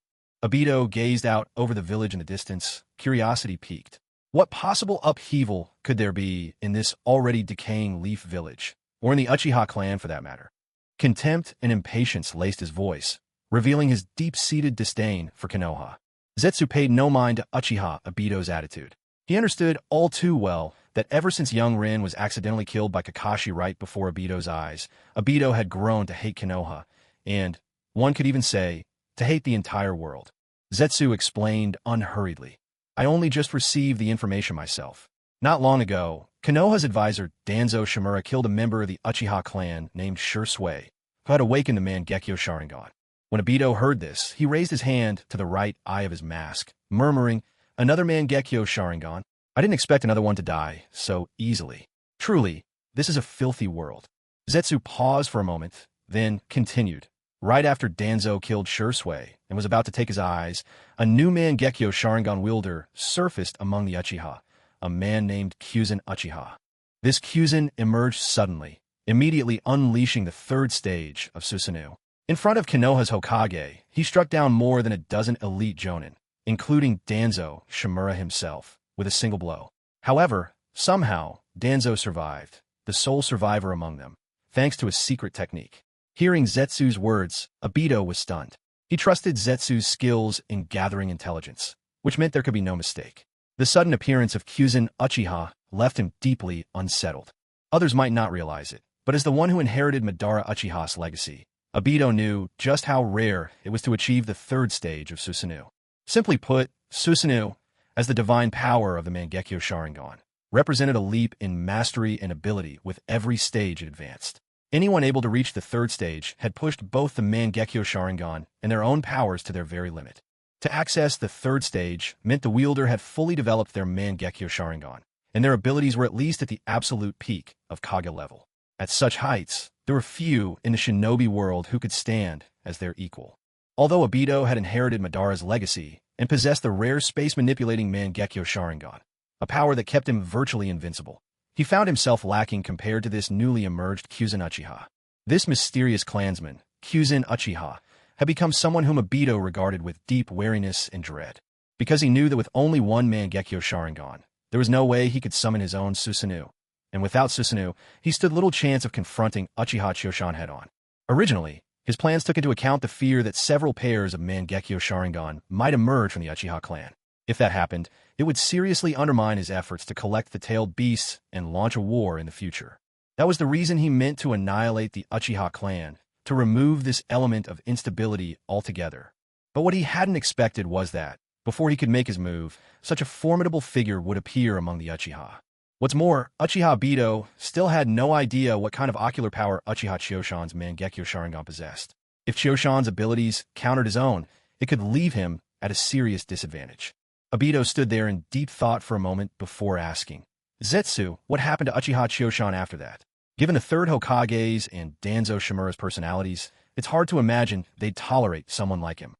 Obito gazed out over the village in the distance, curiosity piqued. What possible upheaval could there be in this already decaying Leaf Village, or in the Uchiha clan for that matter? Contempt and impatience laced his voice, revealing his deep-seated disdain for Konoha. Zetsu paid no mind to Uchiha Obito's attitude. He understood all too well that ever since young Rin was accidentally killed by Kakashi right before Obito's eyes, Obito had grown to hate Konoha, and, one could even say, to hate the entire world. Zetsu explained unhurriedly, "I only just received the information myself. Not long ago, Konoha's advisor Danzo Shimura killed a member of the Uchiha clan named Shursui, who had awakened the Mangekyo Sharingan. When Obito heard this, he raised his hand to the right eye of his mask, murmuring, 'Another Mangekyo Sharingan? I didn't expect another one to die so easily. Truly, this is a filthy world.'" Zetsu paused for a moment, then continued. "Right after Danzo killed Shursui and was about to take his eyes, a new Mangekyo Sharingan wielder surfaced among the Uchiha, a man named Kyuzen Uchiha. This Kyuzen emerged suddenly, immediately unleashing the third stage of Susanoo. In front of Konoha's Hokage, he struck down more than a dozen elite jonin, including Danzo Shimura himself, with a single blow. However, somehow, Danzo survived, the sole survivor among them, thanks to a secret technique. Hearing Zetsu's words, Obito was stunned. He trusted Zetsu's skills in gathering intelligence, which meant there could be no mistake. The sudden appearance of Kyuzen Uchiha left him deeply unsettled. Others might not realize it, but as the one who inherited Madara Uchiha's legacy, Obito knew just how rare it was to achieve the third stage of Susanoo. Simply put, Susanoo, as the divine power of the Mangekyo Sharingan, represented a leap in mastery and ability with every stage it advanced. Anyone able to reach the third stage had pushed both the Mangekyo Sharingan and their own powers to their very limit. To access the third stage meant the wielder had fully developed their Mangekyo Sharingan, and their abilities were at least at the absolute peak of Kage level. At such heights, there were few in the Shinobi world who could stand as their equal. Although Obito had inherited Madara's legacy and possessed the rare space-manipulating Mangekyo Sharingan, a power that kept him virtually invincible, he found himself lacking compared to this newly emerged Kyuzen Uchiha. This mysterious clansman, Kyuzen Uchiha, had become someone whom Obito regarded with deep wariness and dread, because he knew that with only one Mangekyo Sharingan, there was no way he could summon his own Susanoo, and without Susanoo, he stood little chance of confronting Uchiha Choshan head-on. Originally, his plans took into account the fear that several pairs of Mangekyo Sharingan might emerge from the Uchiha clan. If that happened, it would seriously undermine his efforts to collect the tailed beasts and launch a war in the future. That was the reason he meant to annihilate the Uchiha clan, to remove this element of instability altogether. But what he hadn't expected was that, before he could make his move, such a formidable figure would appear among the Uchiha. What's more, Uchiha Obito still had no idea what kind of ocular power Uchiha Choshan's Mangekyo Sharingan possessed. If Choshan's abilities countered his own, it could leave him at a serious disadvantage. Obito stood there in deep thought for a moment before asking, "Zetsu, what happened to Uchiha Choshan after that?" Given the third Hokage's and Danzo Shimura's personalities, it's hard to imagine they'd tolerate someone like him.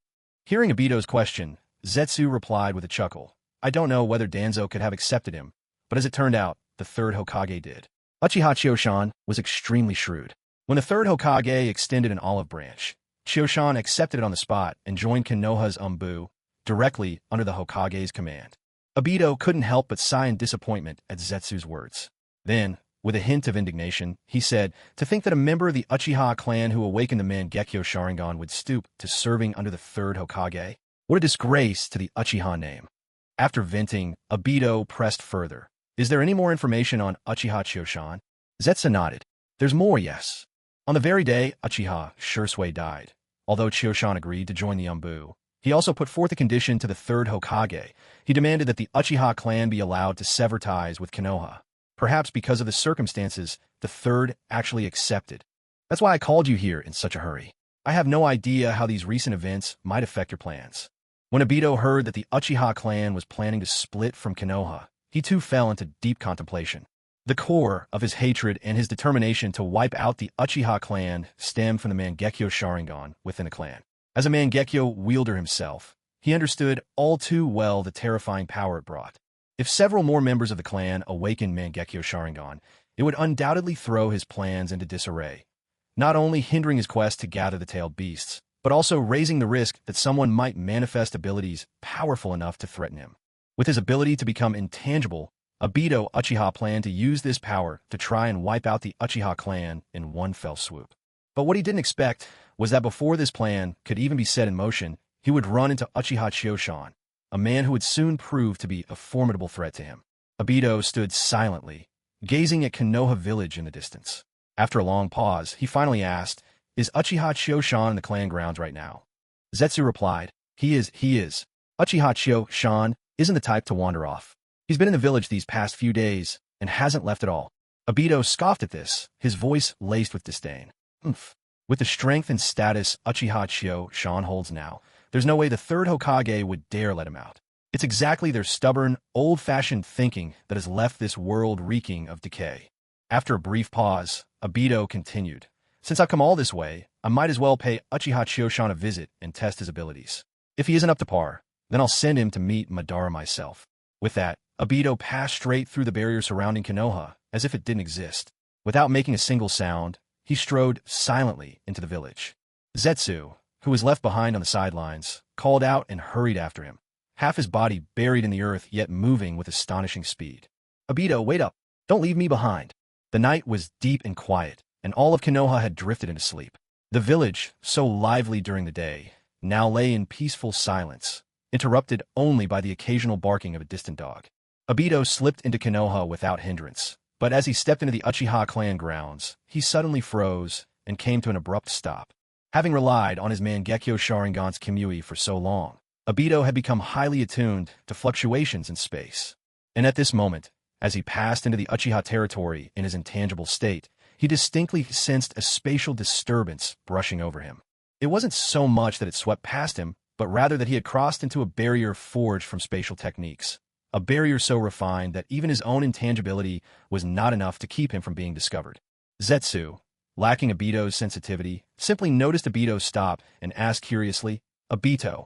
Hearing Obito's question, Zetsu replied with a chuckle, "I don't know whether Danzo could have accepted him, but as it turned out, the third Hokage did." Uchiha Choshan was extremely shrewd. When the third Hokage extended an olive branch, Choshan accepted it on the spot and joined Konoha's Umbu, directly under the Hokage's command. Obito couldn't help but sigh in disappointment at Zetsu's words. Then, with a hint of indignation, he said, "To think that a member of the Uchiha clan who awakened the Mangekyo Sharingan would stoop to serving under the third Hokage? What a disgrace to the Uchiha name." After venting, Obito pressed further. "Is there any more information on Uchiha Choshan?" Zetsu nodded. "There's more, yes. On the very day Uchiha Shursui died, although Choshan agreed to join the Umbu, he also put forth a condition to the third Hokage. He demanded that the Uchiha clan be allowed to sever ties with Konoha. Perhaps because of the circumstances, the third actually accepted. That's why I called you here in such a hurry. I have no idea how these recent events might affect your plans." When Obito heard that the Uchiha clan was planning to split from Konoha, he too fell into deep contemplation. The core of his hatred and his determination to wipe out the Uchiha clan stemmed from the Mangekyo Sharingan within the clan. As a Mangekyo wielder himself, he understood all too well the terrifying power it brought. If several more members of the clan awakened Mangekyo Sharingan, it would undoubtedly throw his plans into disarray, not only hindering his quest to gather the tailed beasts, but also raising the risk that someone might manifest abilities powerful enough to threaten him. With his ability to become intangible, Obito Uchiha planned to use this power to try and wipe out the Uchiha clan in one fell swoop. But what he didn't expect was that before this plan could even be set in motion, he would run into Uchiha Choshan, a man who would soon prove to be a formidable threat to him. Obito stood silently, gazing at Konoha village in the distance. After a long pause, he finally asked, "Is Uchiha Choshan in the clan grounds right now?" Zetsu replied, He is. Uchiha Choshan isn't the type to wander off. He's been in the village these past few days and hasn't left at all." Obito scoffed at this, his voice laced with disdain. "Umph. With the strength and status Uchiha Choshan holds now, there's no way the third Hokage would dare let him out. It's exactly their stubborn, old-fashioned thinking that has left this world reeking of decay." After a brief pause, Obito continued, "Since I've come all this way, I might as well pay Uchiha Choshan a visit and test his abilities. If he isn't up to par, then I'll send him to meet Madara myself." With that, Obito passed straight through the barrier surrounding Konoha, as if it didn't exist. Without making a single sound, he strode silently into the village. Zetsu, who was left behind on the sidelines, called out and hurried after him, half his body buried in the earth yet moving with astonishing speed. "Obito, wait up! Don't leave me behind!" The night was deep and quiet, and all of Konoha had drifted into sleep. The village, so lively during the day, now lay in peaceful silence, interrupted only by the occasional barking of a distant dog. Obito slipped into Konoha without hindrance, but as he stepped into the Uchiha clan grounds, he suddenly froze and came to an abrupt stop. Having relied on his Mangekyo Sharingan's Kimui for so long, Obito had become highly attuned to fluctuations in space. And at this moment, as he passed into the Uchiha territory in his intangible state, he distinctly sensed a spatial disturbance brushing over him. It wasn't so much that it swept past him, but rather that he had crossed into a barrier forged from spatial techniques. A barrier so refined that even his own intangibility was not enough to keep him from being discovered. Zetsu, lacking Obito's sensitivity, simply noticed Obito stop and asked curiously, "Obito."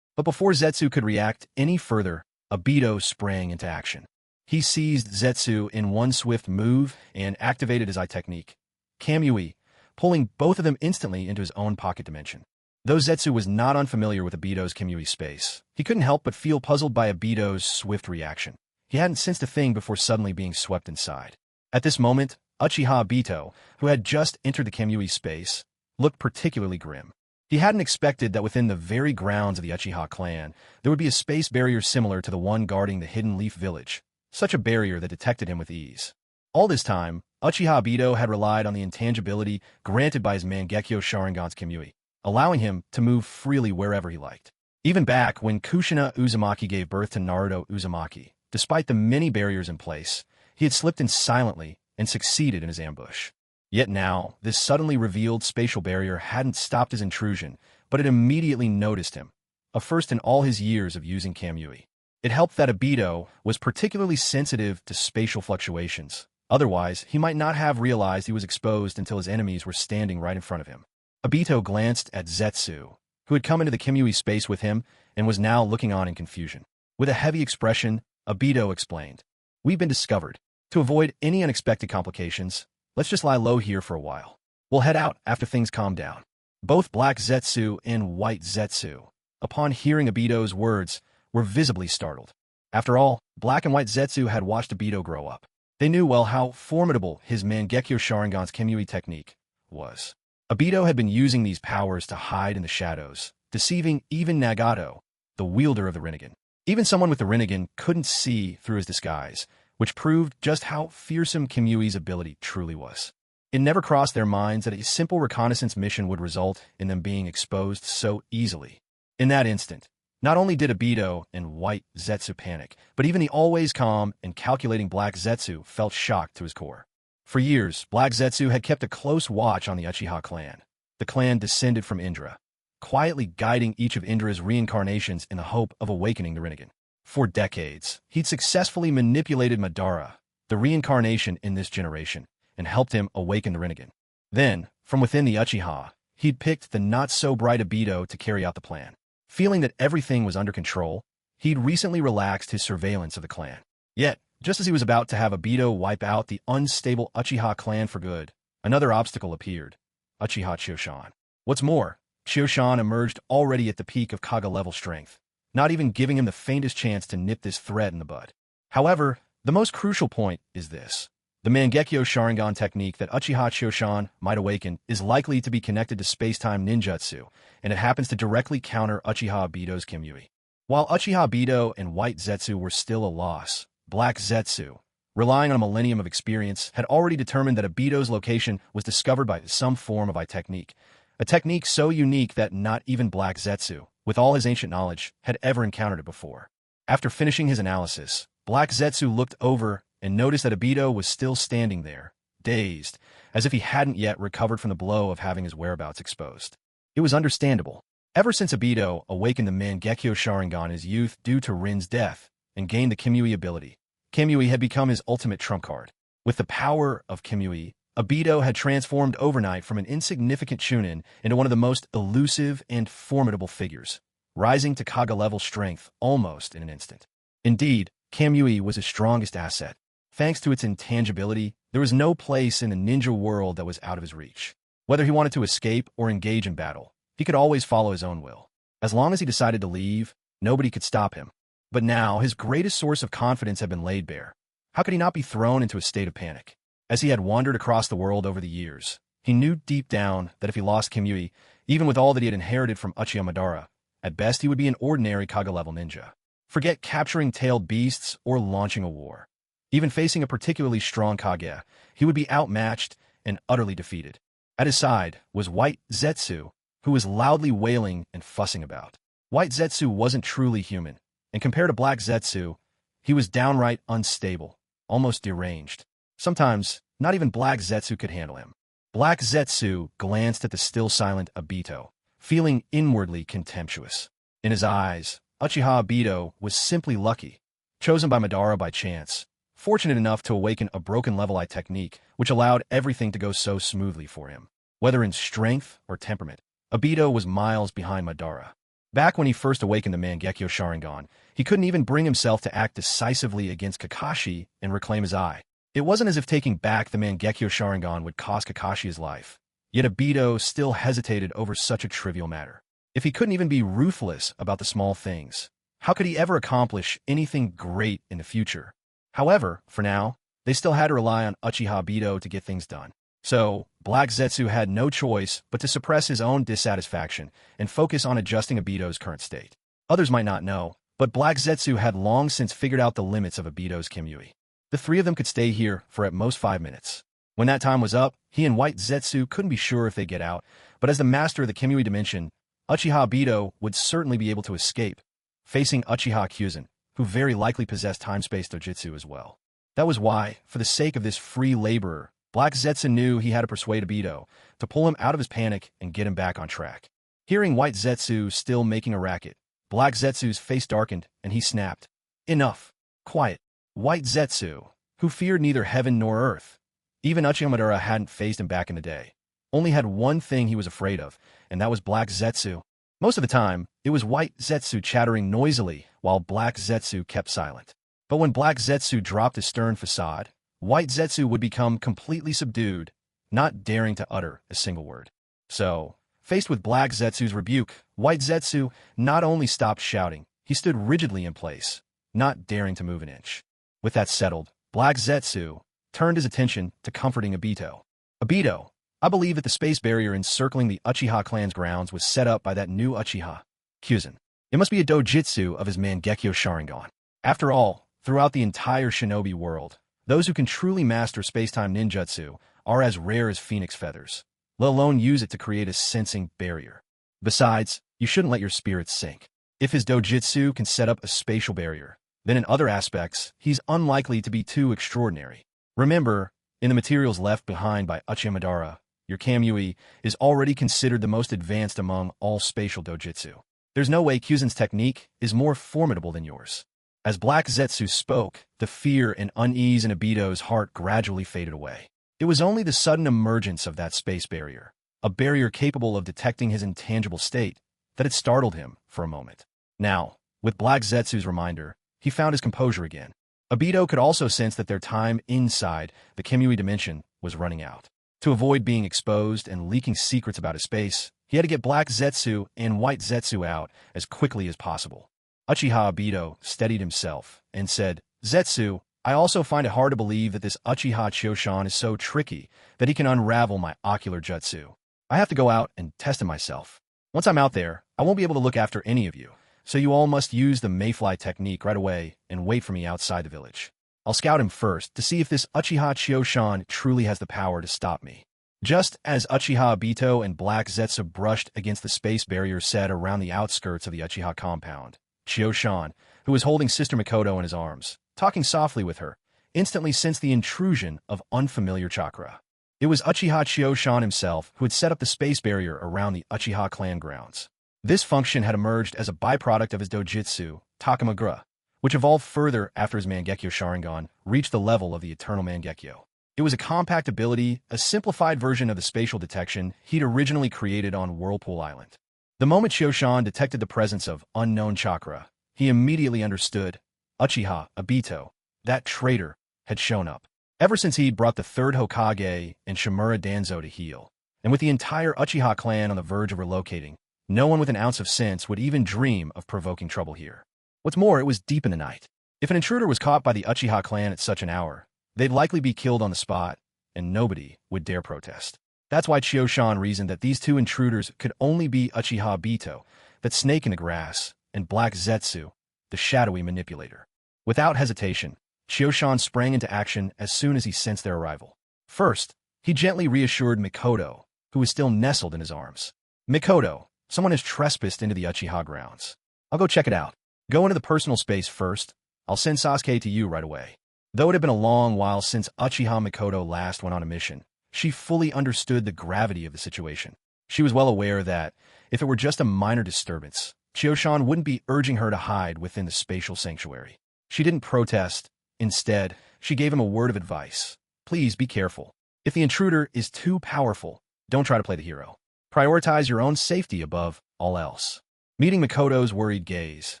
But before Zetsu could react any further, Obito sprang into action. He seized Zetsu in one swift move and activated his eye technique, Kamui, pulling both of them instantly into his own pocket dimension. Though Zetsu was not unfamiliar with Obito's Kamui space, he couldn't help but feel puzzled by Obito's swift reaction. He hadn't sensed a thing before suddenly being swept inside. At this moment, Uchiha Obito, who had just entered the Kamui space, looked particularly grim. He hadn't expected that within the very grounds of the Uchiha clan, there would be a space barrier similar to the one guarding the Hidden Leaf Village, such a barrier that detected him with ease. All this time, Uchiha Obito had relied on the intangibility granted by his Mangekyo Sharingan's Kamui, allowing him to move freely wherever he liked. Even back when Kushina Uzumaki gave birth to Naruto Uzumaki, despite the many barriers in place, he had slipped in silently and succeeded in his ambush. Yet now, this suddenly revealed spatial barrier hadn't stopped his intrusion, but it immediately noticed him, a first in all his years of using Kamui. It helped that Obito was particularly sensitive to spatial fluctuations. Otherwise, he might not have realized he was exposed until his enemies were standing right in front of him. Obito glanced at Zetsu, who had come into the Kamui space with him and was now looking on in confusion. With a heavy expression, Obito explained, "We've been discovered. To avoid any unexpected complications, let's just lie low here for a while. We'll head out after things calm down." Both Black Zetsu and White Zetsu, upon hearing Obito's words, were visibly startled. After all, Black and White Zetsu had watched Obito grow up. They knew well how formidable his Mangekyo Sharingan's Kamui technique was. Obito had been using these powers to hide in the shadows, deceiving even Nagato, the wielder of the Rinnegan. Even someone with the Rinnegan couldn't see through his disguise, which proved just how fearsome Kimui's ability truly was. It never crossed their minds that a simple reconnaissance mission would result in them being exposed so easily. In that instant, not only did Obito and White Zetsu panic, but even the always calm and calculating Black Zetsu felt shocked to his core. For years, Black Zetsu had kept a close watch on the Uchiha clan. The clan descended from Indra, quietly guiding each of Indra's reincarnations in the hope of awakening the Rinnegan. For decades, he'd successfully manipulated Madara, the reincarnation in this generation, and helped him awaken the Rinnegan. Then, from within the Uchiha, he'd picked the not-so-bright Obito to carry out the plan. Feeling that everything was under control, he'd recently relaxed his surveillance of the clan. Yet, just as he was about to have Obito wipe out the unstable Uchiha clan for good, another obstacle appeared: Uchiha Choshan. What's more, Choshan emerged already at the peak of Kaga-level strength, not even giving him the faintest chance to nip this thread in the bud. However, the most crucial point is this. The Mangekyo Sharingan technique that Uchiha Choshan might awaken is likely to be connected to space-time ninjutsu, and it happens to directly counter Uchiha Obito's Kamui. While Uchiha Obito and White Zetsu were still a loss, Black Zetsu, relying on a millennium of experience, had already determined that Obito's location was discovered by some form of eye technique, a technique so unique that not even Black Zetsu, with all his ancient knowledge, had ever encountered it before. After finishing his analysis, Black Zetsu looked over and noticed that Obito was still standing there, dazed, as if he hadn't yet recovered from the blow of having his whereabouts exposed. It was understandable. Ever since Obito awakened the Mangekyo Sharingan in his youth due to Rin's death and gained the Kamui ability, Kamui had become his ultimate trump card. With the power of Kamui, Obito had transformed overnight from an insignificant Chunin into one of the most elusive and formidable figures, rising to Kaga-level strength almost in an instant. Indeed, Kamui was his strongest asset. Thanks to its intangibility, there was no place in the ninja world that was out of his reach. Whether he wanted to escape or engage in battle, he could always follow his own will. As long as he decided to leave, nobody could stop him. But now, his greatest source of confidence had been laid bare. How could he not be thrown into a state of panic? As he had wandered across the world over the years, he knew deep down that if he lost Kamui, even with all that he had inherited from Uchiha Madara, at best he would be an ordinary Kaga-level ninja. Forget capturing tailed beasts or launching a war. Even facing a particularly strong Kage, he would be outmatched and utterly defeated. At his side was White Zetsu, who was loudly wailing and fussing about. White Zetsu wasn't truly human, and compared to Black Zetsu, he was downright unstable, almost deranged. Sometimes, not even Black Zetsu could handle him. Black Zetsu glanced at the still silent Obito, feeling inwardly contemptuous. In his eyes, Uchiha Obito was simply lucky, chosen by Madara by chance, fortunate enough to awaken a broken level eye technique which allowed everything to go so smoothly for him. Whether in strength or temperament, Obito was miles behind Madara. Back when he first awakened the Mangekyo Sharingan, he couldn't even bring himself to act decisively against Kakashi and reclaim his eye. It wasn't as if taking back the Mangekyo Sharingan would cost Kakashi his life. Yet Obito still hesitated over such a trivial matter. If he couldn't even be ruthless about the small things, how could he ever accomplish anything great in the future? However, for now, they still had to rely on Uchiha Obito to get things done. So, Black Zetsu had no choice but to suppress his own dissatisfaction and focus on adjusting Obito's current state. Others might not know, but Black Zetsu had long since figured out the limits of Obito's Kimyui. The three of them could stay here for at most 5 minutes. When that time was up, he and White Zetsu couldn't be sure if they'd get out, but as the master of the Kimyui dimension, Uchiha Obito would certainly be able to escape, facing Uchiha Kyuzen, who very likely possessed time-space dojutsu as well. That was why, for the sake of this free laborer, Black Zetsu knew he had to persuade Obito to pull him out of his panic and get him back on track. Hearing White Zetsu still making a racket, Black Zetsu's face darkened and he snapped. Enough. Quiet. White Zetsu, who feared neither heaven nor earth. Even Uchiha Madara hadn't faced him back in the day. Only had one thing he was afraid of, and that was Black Zetsu. Most of the time, it was White Zetsu chattering noisily while Black Zetsu kept silent. But when Black Zetsu dropped his stern facade, White Zetsu would become completely subdued, not daring to utter a single word. So, faced with Black Zetsu's rebuke, White Zetsu not only stopped shouting, he stood rigidly in place, not daring to move an inch. With that settled, Black Zetsu turned his attention to comforting Obito. Obito, I believe that the space barrier encircling the Uchiha clan's grounds was set up by that new Uchiha, Kyuzen. It must be a dojutsu of his Mangekyo Sharingan. After all, throughout the entire Shinobi world, those who can truly master space-time ninjutsu are as rare as phoenix feathers, let alone use it to create a sensing barrier. Besides, you shouldn't let your spirits sink. If his dojutsu can set up a spatial barrier, then in other aspects, he's unlikely to be too extraordinary. Remember, in the materials left behind by Uchiha Madara, your Kamui is already considered the most advanced among all spatial dojutsu. There's no way Kyuzen's technique is more formidable than yours. As Black Zetsu spoke, the fear and unease in Obito's heart gradually faded away. It was only the sudden emergence of that space barrier, a barrier capable of detecting his intangible state, that had startled him for a moment. Now, with Black Zetsu's reminder, he found his composure again. Obito could also sense that their time inside the Kimui dimension was running out. To avoid being exposed and leaking secrets about his space, he had to get Black Zetsu and White Zetsu out as quickly as possible. Uchiha Obito steadied himself and said, Zetsu, I also find it hard to believe that this Uchiha Choshan is so tricky that he can unravel my ocular jutsu. I have to go out and test it myself. Once I'm out there, I won't be able to look after any of you, so you all must use the mayfly technique right away and wait for me outside the village. I'll scout him first to see if this Uchiha Choshan truly has the power to stop me. Just as Uchiha Obito and Black Zetsu brushed against the space barrier set around the outskirts of the Uchiha compound, Choshan, who was holding Sister Mikoto in his arms, talking softly with her, instantly sensed the intrusion of unfamiliar chakra. It was Uchiha Choshan himself who had set up the space barrier around the Uchiha clan grounds. This function had emerged as a byproduct of his dojutsu, Takamagra, which evolved further after his Mangekyo Sharingan reached the level of the Eternal Mangekyo. It was a compact ability, a simplified version of the spatial detection he'd originally created on Whirlpool Island. The moment Choshan detected the presence of unknown chakra, he immediately understood Uchiha Obito, that traitor, had shown up. Ever since he'd brought the third Hokage and Shimura Danzo to heel, and with the entire Uchiha clan on the verge of relocating, no one with an ounce of sense would even dream of provoking trouble here. What's more, it was deep in the night. If an intruder was caught by the Uchiha clan at such an hour, they'd likely be killed on the spot, and nobody would dare protest. That's why Choshan reasoned that these two intruders could only be Uchiha Obito, that snake in the grass, and Black Zetsu, the shadowy manipulator. Without hesitation, Choshan sprang into action as soon as he sensed their arrival. First, he gently reassured Mikoto, who was still nestled in his arms. Mikoto, someone has trespassed into the Uchiha grounds. I'll go check it out. Go into the personal space first. I'll send Sasuke to you right away. Though it had been a long while since Uchiha Mikoto last went on a mission, she fully understood the gravity of the situation. She was well aware that, if it were just a minor disturbance, Chioshan wouldn't be urging her to hide within the spatial sanctuary. She didn't protest. Instead, she gave him a word of advice. Please be careful. If the intruder is too powerful, don't try to play the hero. Prioritize your own safety above all else. Meeting Mikoto's worried gaze,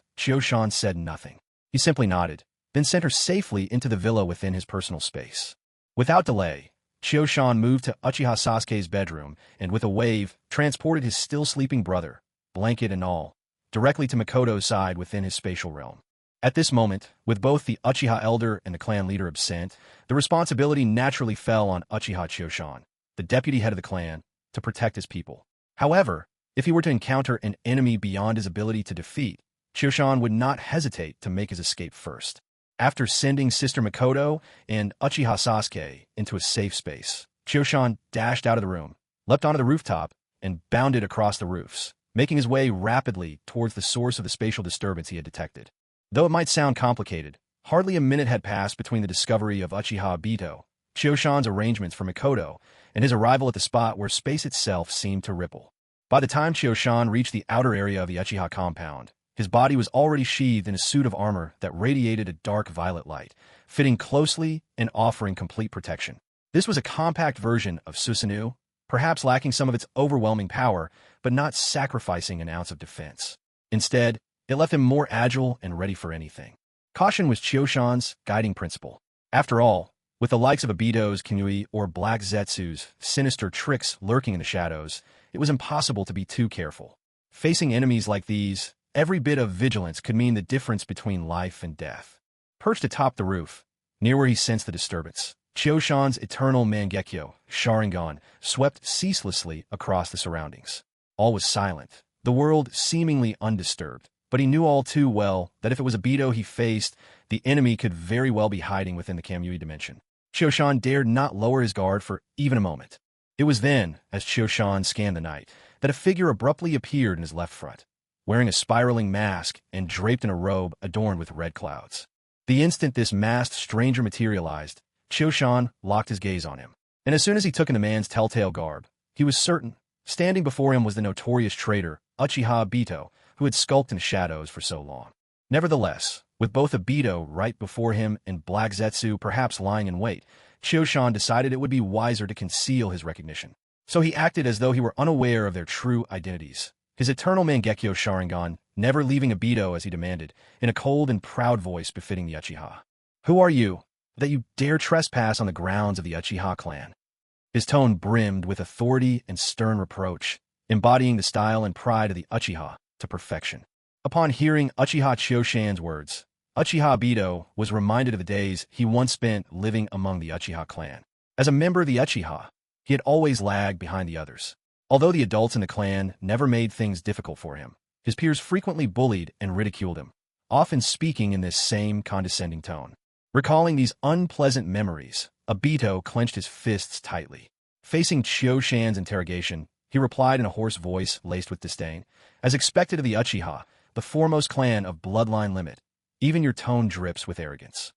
Chioshan said nothing. He simply nodded, then sent her safely into the villa within his personal space. Without delay, Chioshan moved to Uchiha Sasuke's bedroom and with a wave, transported his still-sleeping brother, blanket and all, directly to Mikoto's side within his spatial realm. At this moment, with both the Uchiha elder and the clan leader absent, the responsibility naturally fell on Uchiha Chioshan, the deputy head of the clan, to protect his people. However, if he were to encounter an enemy beyond his ability to defeat, Chioshan would not hesitate to make his escape first. After sending Sister Mikoto and Uchiha Sasuke into a safe space, Chioshan dashed out of the room, leapt onto the rooftop, and bounded across the roofs, making his way rapidly towards the source of the spatial disturbance he had detected. Though it might sound complicated, hardly a minute had passed between the discovery of Uchiha Obito, Chioshan's arrangements for Mikoto, and his arrival at the spot where space itself seemed to ripple. By the time Chioshan reached the outer area of the Uchiha compound, his body was already sheathed in a suit of armor that radiated a dark violet light, fitting closely and offering complete protection. This was a compact version of Susanoo, perhaps lacking some of its overwhelming power, but not sacrificing an ounce of defense. Instead, it left him more agile and ready for anything. Caution was Chioshan's guiding principle. After all, with the likes of Obito's Kinui or Black Zetsu's sinister tricks lurking in the shadows, it was impossible to be too careful. Facing enemies like these, every bit of vigilance could mean the difference between life and death. Perched atop the roof, near where he sensed the disturbance, Chioshan's eternal Mangekyo, Sharingan, swept ceaselessly across the surroundings. All was silent, the world seemingly undisturbed, but he knew all too well that if it was Obito he faced, the enemy could very well be hiding within the Kamui dimension. Chioshan dared not lower his guard for even a moment. It was then, as Chioshan scanned the night, that a figure abruptly appeared in his left front, wearing a spiraling mask and draped in a robe adorned with red clouds. The instant this masked stranger materialized, Chioshan locked his gaze on him. And as soon as he took in the man's telltale garb, he was certain, standing before him was the notorious traitor, Uchiha Obito, who had skulked in the shadows for so long. Nevertheless, with both Obito right before him and Black Zetsu perhaps lying in wait, Chioshan decided it would be wiser to conceal his recognition. So he acted as though he were unaware of their true identities. His eternal Mangekyo Sharingan, never leaving Obito as he demanded, in a cold and proud voice befitting the Uchiha. "Who are you, that you dare trespass on the grounds of the Uchiha clan?" His tone brimmed with authority and stern reproach, embodying the style and pride of the Uchiha to perfection. Upon hearing Uchiha Chioshan's words, Uchiha Obito was reminded of the days he once spent living among the Uchiha clan. As a member of the Uchiha, he had always lagged behind the others. Although the adults in the clan never made things difficult for him, his peers frequently bullied and ridiculed him, often speaking in this same condescending tone. Recalling these unpleasant memories, Obito clenched his fists tightly. Facing Chioshan's interrogation, he replied in a hoarse voice laced with disdain, "As expected of the Uchiha, the foremost clan of bloodline limit, even your tone drips with arrogance."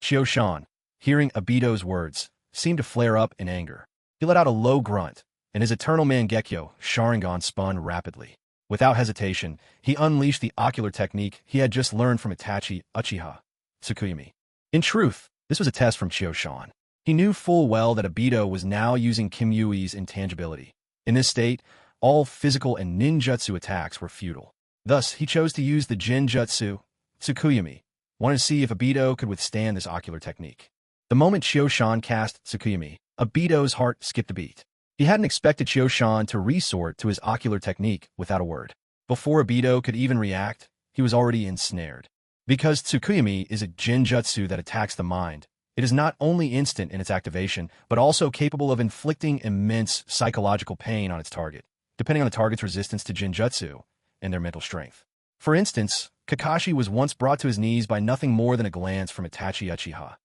Chioshan, hearing Obito's words, seemed to flare up in anger. He let out a low grunt, and his eternal Mangekyo, Sharingan, spun rapidly. Without hesitation, he unleashed the ocular technique he had just learned from Itachi Uchiha Tsukuyami. In truth, this was a test from Chioshan. He knew full well that Obito was now using Kimui's intangibility. In this state, all physical and ninjutsu attacks were futile. Thus, he chose to use the Genjutsu Tsukuyami, wanted to see if Obito could withstand this ocular technique. The moment Chioshan cast Tsukuyami, Obito's heart skipped a beat. He hadn't expected Chioshan to resort to his ocular technique without a word. Before Obito could even react, he was already ensnared. Because Tsukuyami is a genjutsu that attacks the mind, it is not only instant in its activation, but also capable of inflicting immense psychological pain on its target, depending on the target's resistance to genjutsu and their mental strength. For instance, Kakashi was once brought to his knees by nothing more than a glance from Itachi Uchiha,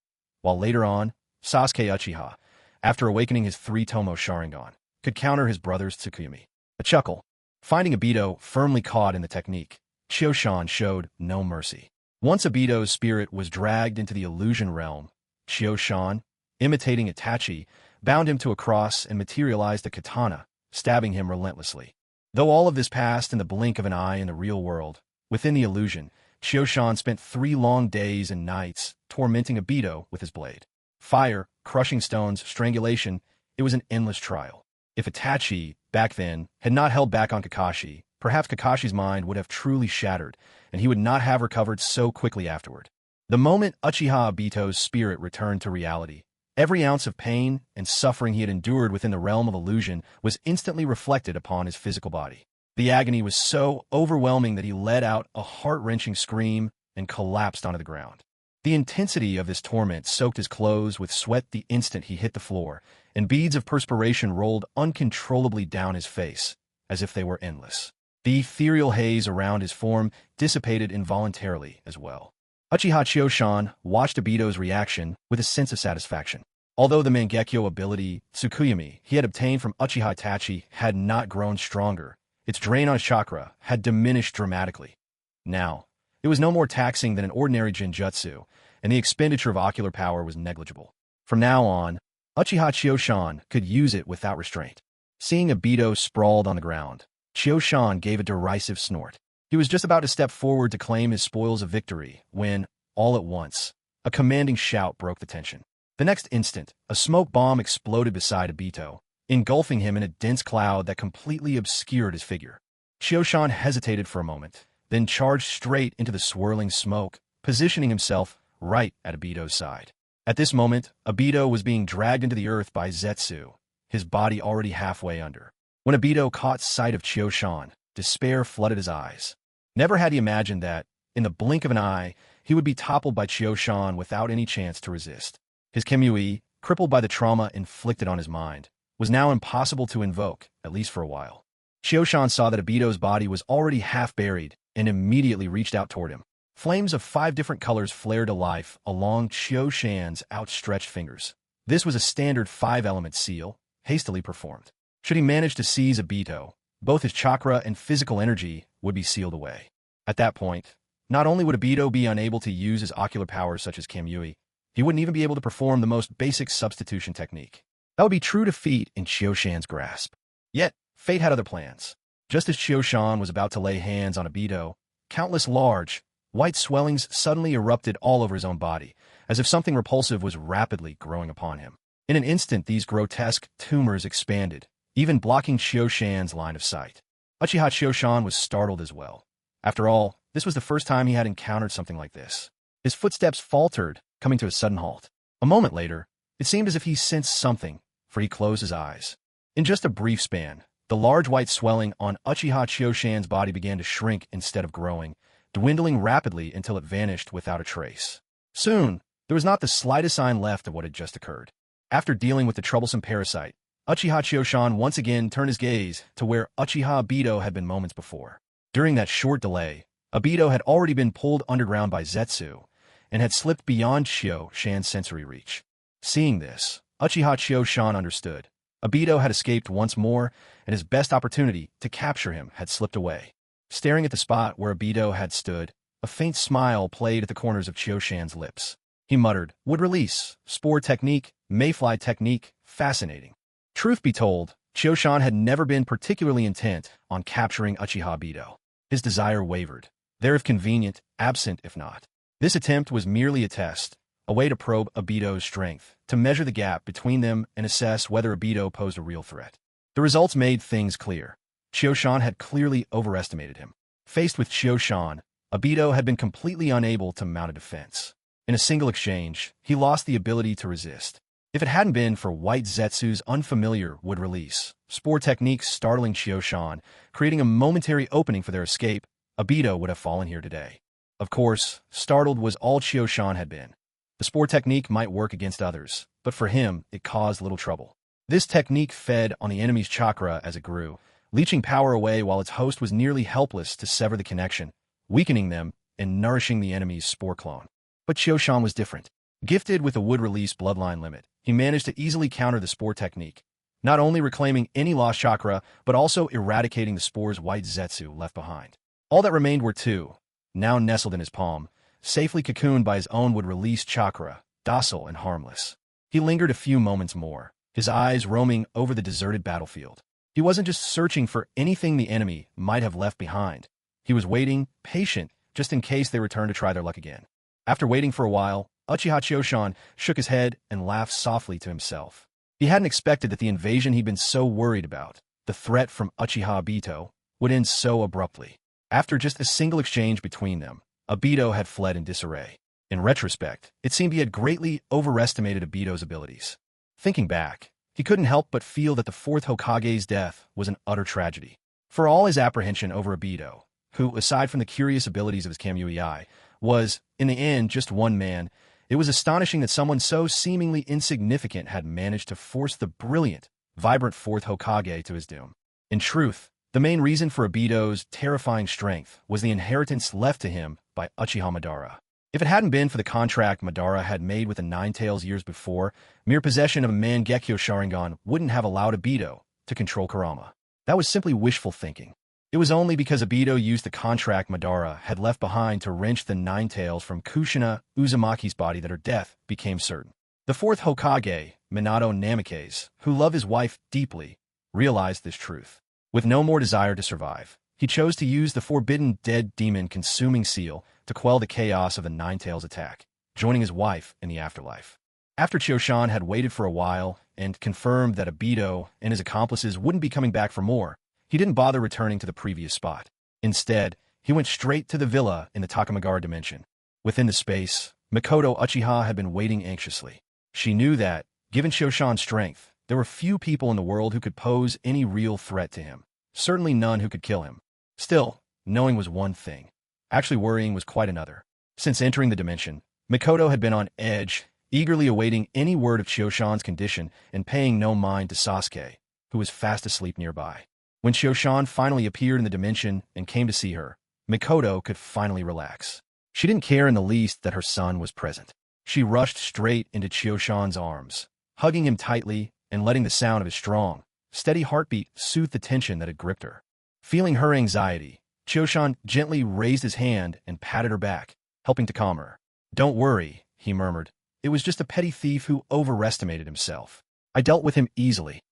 while later on, Sasuke Uchiha, after awakening his three-tomo Sharingan, could counter his brother's Tsukuyami. A chuckle, Finding Obito firmly caught in the technique, Chioshan showed no mercy. Once Obito's spirit was dragged into the illusion realm, Chioshan, imitating Itachi, bound him to a cross and materialized a katana, stabbing him relentlessly. Though all of this passed in the blink of an eye in the real world, within the illusion, Chioshan spent 3 long days and nights tormenting Obito with his blade. Fire, crushing stones, strangulation, it was an endless trial. If Itachi, back then, had not held back on Kakashi, perhaps Kakashi's mind would have truly shattered, and he would not have recovered so quickly afterward. The moment Uchiha Obito's spirit returned to reality, every ounce of pain and suffering he had endured within the realm of illusion was instantly reflected upon his physical body. The agony was so overwhelming that he let out a heart-wrenching scream and collapsed onto the ground. The intensity of this torment soaked his clothes with sweat the instant he hit the floor, and beads of perspiration rolled uncontrollably down his face, as if they were endless. The ethereal haze around his form dissipated involuntarily as well. Uchiha Chioshan watched Obito's reaction with a sense of satisfaction. Although the Mangekyo ability, Tsukuyomi, he had obtained from Uchiha Itachi had not grown stronger, its drain on chakra had diminished dramatically. Now, it was no more taxing than an ordinary genjutsu, and the expenditure of ocular power was negligible. From now on, Uchiha Chioshan could use it without restraint. Seeing Obito sprawled on the ground, Chioshan gave a derisive snort. He was just about to step forward to claim his spoils of victory when, all at once, a commanding shout broke the tension. The next instant, a smoke bomb exploded beside Obito, engulfing him in a dense cloud that completely obscured his figure. Chioshan hesitated for a moment, then charged straight into the swirling smoke, positioning himself right at Obito's side. At this moment, Obito was being dragged into the earth by Zetsu, his body already halfway under. When Obito caught sight of Chioshan, despair flooded his eyes. Never had he imagined that, in the blink of an eye, he would be toppled by Chioshan without any chance to resist. His Kimui, crippled by the trauma inflicted on his mind, was now impossible to invoke, at least for a while. Chioshan saw that Obito's body was already half buried and immediately reached out toward him. Flames of 5 different colors flared to life along Chioshan's outstretched fingers. This was a standard 5-element seal, hastily performed. Should he manage to seize Obito, both his chakra and physical energy would be sealed away. At that point, not only would Obito be unable to use his ocular powers such as Kamui, he wouldn't even be able to perform the most basic substitution technique. That would be true defeat in Chioshan's grasp. Yet, fate had other plans. Just as Chioshan was about to lay hands on Obito, countless large, white swellings suddenly erupted all over his own body, as if something repulsive was rapidly growing upon him. In an instant, these grotesque tumors expanded, even blocking Chioshan's line of sight. Uchiha Chioshan was startled as well. After all, this was the first time he had encountered something like this. His footsteps faltered, coming to a sudden halt. A moment later, it seemed as if he sensed something, for he closed his eyes. In just a brief span, the large white swelling on Uchiha Chioshan's body began to shrink instead of growing, dwindling rapidly until it vanished without a trace. Soon, there was not the slightest sign left of what had just occurred. After dealing with the troublesome parasite, Uchiha Chioshan once again turned his gaze to where Uchiha Obito had been moments before. During that short delay, Obito had already been pulled underground by Zetsu and had slipped beyond Chioshan's sensory reach. Seeing this, Uchiha Chioshan understood. Obito had escaped once more, and his best opportunity to capture him had slipped away. Staring at the spot where Obito had stood, a faint smile played at the corners of Chioshan's lips. He muttered, "Would release, spore technique, mayfly technique, fascinating." Truth be told, Chioshan had never been particularly intent on capturing Uchiha Obito. His desire wavered, there if convenient, absent if not. This attempt was merely a test, a way to probe Obito's strength, to measure the gap between them and assess whether Obito posed a real threat. The results made things clear. Chioshan had clearly overestimated him. Faced with Chioshan, Obito had been completely unable to mount a defense. In a single exchange, he lost the ability to resist. If it hadn't been for White Zetsu's unfamiliar would release, spore technique startling Chioshan, creating a momentary opening for their escape, Obito would have fallen here today. Of course, startled was all Chioshan had been. The spore technique might work against others, but for him, it caused little trouble. This technique fed on the enemy's chakra as it grew, leeching power away while its host was nearly helpless to sever the connection, weakening them and nourishing the enemy's spore clone. But Chioshan was different. Gifted with a wood-release bloodline limit, he managed to easily counter the spore technique, not only reclaiming any lost chakra, but also eradicating the spore's white zetsu left behind. All that remained were two, now nestled in his palm, safely cocooned by his own would-release chakra, docile and harmless. He lingered a few moments more, his eyes roaming over the deserted battlefield. He wasn't just searching for anything the enemy might have left behind. He was waiting, patient, just in case they returned to try their luck again. After waiting for a while, Uchiha Choshan shook his head and laughed softly to himself. He hadn't expected that the invasion he'd been so worried about, the threat from Uchiha Obito, would end so abruptly. After just a single exchange between them, Obito had fled in disarray. In retrospect, it seemed he had greatly overestimated Obito's abilities. Thinking back, he couldn't help but feel that the fourth Hokage's death was an utter tragedy. For all his apprehension over Obito, who, aside from the curious abilities of his Kamui, was, in the end, just one man, it was astonishing that someone so seemingly insignificant had managed to force the brilliant, vibrant fourth Hokage to his doom. In truth, the main reason for Obito's terrifying strength was the inheritance left to him by Uchiha Madara. If it hadn't been for the contract Madara had made with the Nine Tails years before, mere possession of a Mangekyo Sharingan wouldn't have allowed Obito to control Kurama. That was simply wishful thinking. It was only because Obito used the contract Madara had left behind to wrench the Nine Tails from Kushina Uzumaki's body that her death became certain. The fourth Hokage, Minato Namikaze, who loved his wife deeply, realized this truth. With no more desire to survive, he chose to use the forbidden dead demon consuming seal to quell the chaos of the Nine Tails attack, joining his wife in the afterlife. After Choshan had waited for a while and confirmed that Obito and his accomplices wouldn't be coming back for more, he didn't bother returning to the previous spot. Instead, he went straight to the villa in the Takamagara dimension. Within the space, Mikoto Uchiha had been waiting anxiously. She knew that, given Choshan's strength, there were few people in the world who could pose any real threat to him. Certainly none who could kill him. Still, knowing was one thing. Actually worrying was quite another. Since entering the dimension, Mikoto had been on edge, eagerly awaiting any word of Choshan's condition and paying no mind to Sasuke, who was fast asleep nearby. When Choshan finally appeared in the dimension and came to see her, Mikoto could finally relax. She didn't care in the least that her son was present. She rushed straight into Choshan's arms, hugging him tightly and letting the sound of his strong, steady heartbeat soothe the tension that had gripped her. Feeling her anxiety, Choshan gently raised his hand and patted her back, helping to calm her. "Don't worry," he murmured. "It was just a petty thief who overestimated himself. I dealt with him easily."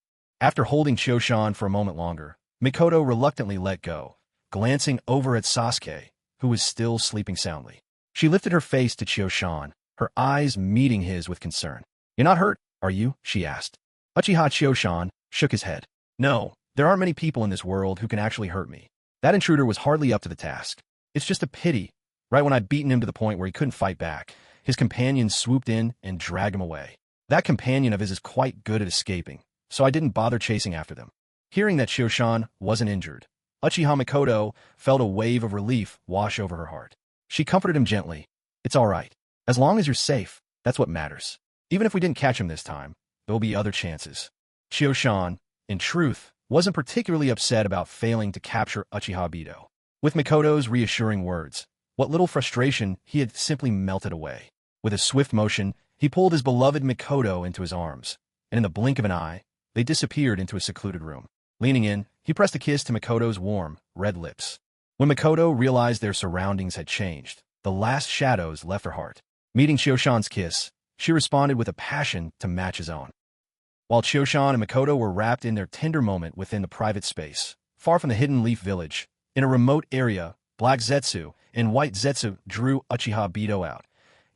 After holding Choshan for a moment longer, Mikoto reluctantly let go, glancing over at Sasuke, who was still sleeping soundly. She lifted her face to Choshan, her eyes meeting his with concern. "You're not hurt, are you?" she asked. Uchiha Choshan shook his head. "No, there aren't many people in this world who can actually hurt me. That intruder was hardly up to the task. It's just a pity. Right when I'd beaten him to the point where he couldn't fight back, his companion swooped in and dragged him away. That companion of his is quite good at escaping, so I didn't bother chasing after them." Hearing that Choshan wasn't injured, Uchiha Mikoto felt a wave of relief wash over her heart. She comforted him gently. "It's all right. As long as you're safe, that's what matters. Even if we didn't catch him this time, there'll be other chances." Choshan, in truth, wasn't particularly upset about failing to capture Uchiha Obito. With Mikoto's reassuring words, what little frustration he had simply melted away. With a swift motion, he pulled his beloved Mikoto into his arms, and in the blink of an eye, they disappeared into a secluded room. Leaning in, he pressed a kiss to Mikoto's warm, red lips. When Mikoto realized their surroundings had changed, the last shadows left her heart. Meeting Choshan's kiss, she responded with a passion to match his own. While Choshan and Mikoto were wrapped in their tender moment within the private space, far from the Hidden Leaf Village, in a remote area, Black Zetsu and White Zetsu drew Uchiha Obito out,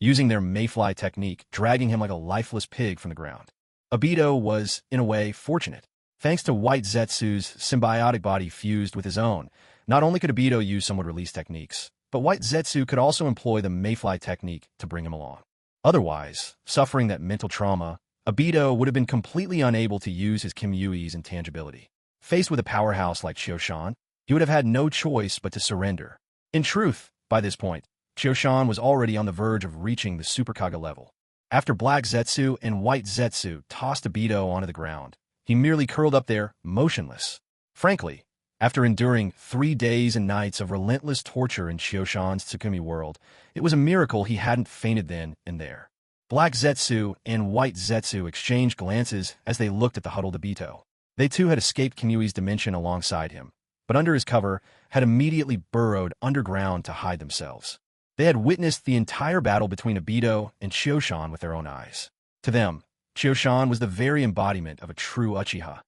using their mayfly technique, dragging him like a lifeless pig from the ground. Obito was, in a way, fortunate. Thanks to White Zetsu's symbiotic body fused with his own, not only could Obito use some would-release techniques, but White Zetsu could also employ the mayfly technique to bring him along. Otherwise, suffering that mental trauma, Obito would have been completely unable to use his Kimui's intangibility. Faced with a powerhouse like Choshan, he would have had no choice but to surrender. In truth, by this point, Choshan was already on the verge of reaching the Super Kage level. After Black Zetsu and White Zetsu tossed Obito onto the ground, he merely curled up there, motionless. Frankly, after enduring 3 days and nights of relentless torture in Choshan's Tsukumi world, it was a miracle he hadn't fainted then and there. Black Zetsu and White Zetsu exchanged glances as they looked at the huddled Obito. They too had escaped Kinyui's dimension alongside him, but under his cover had immediately burrowed underground to hide themselves. They had witnessed the entire battle between Obito and Chioshan with their own eyes. To them, Chioshan was the very embodiment of a true Uchiha,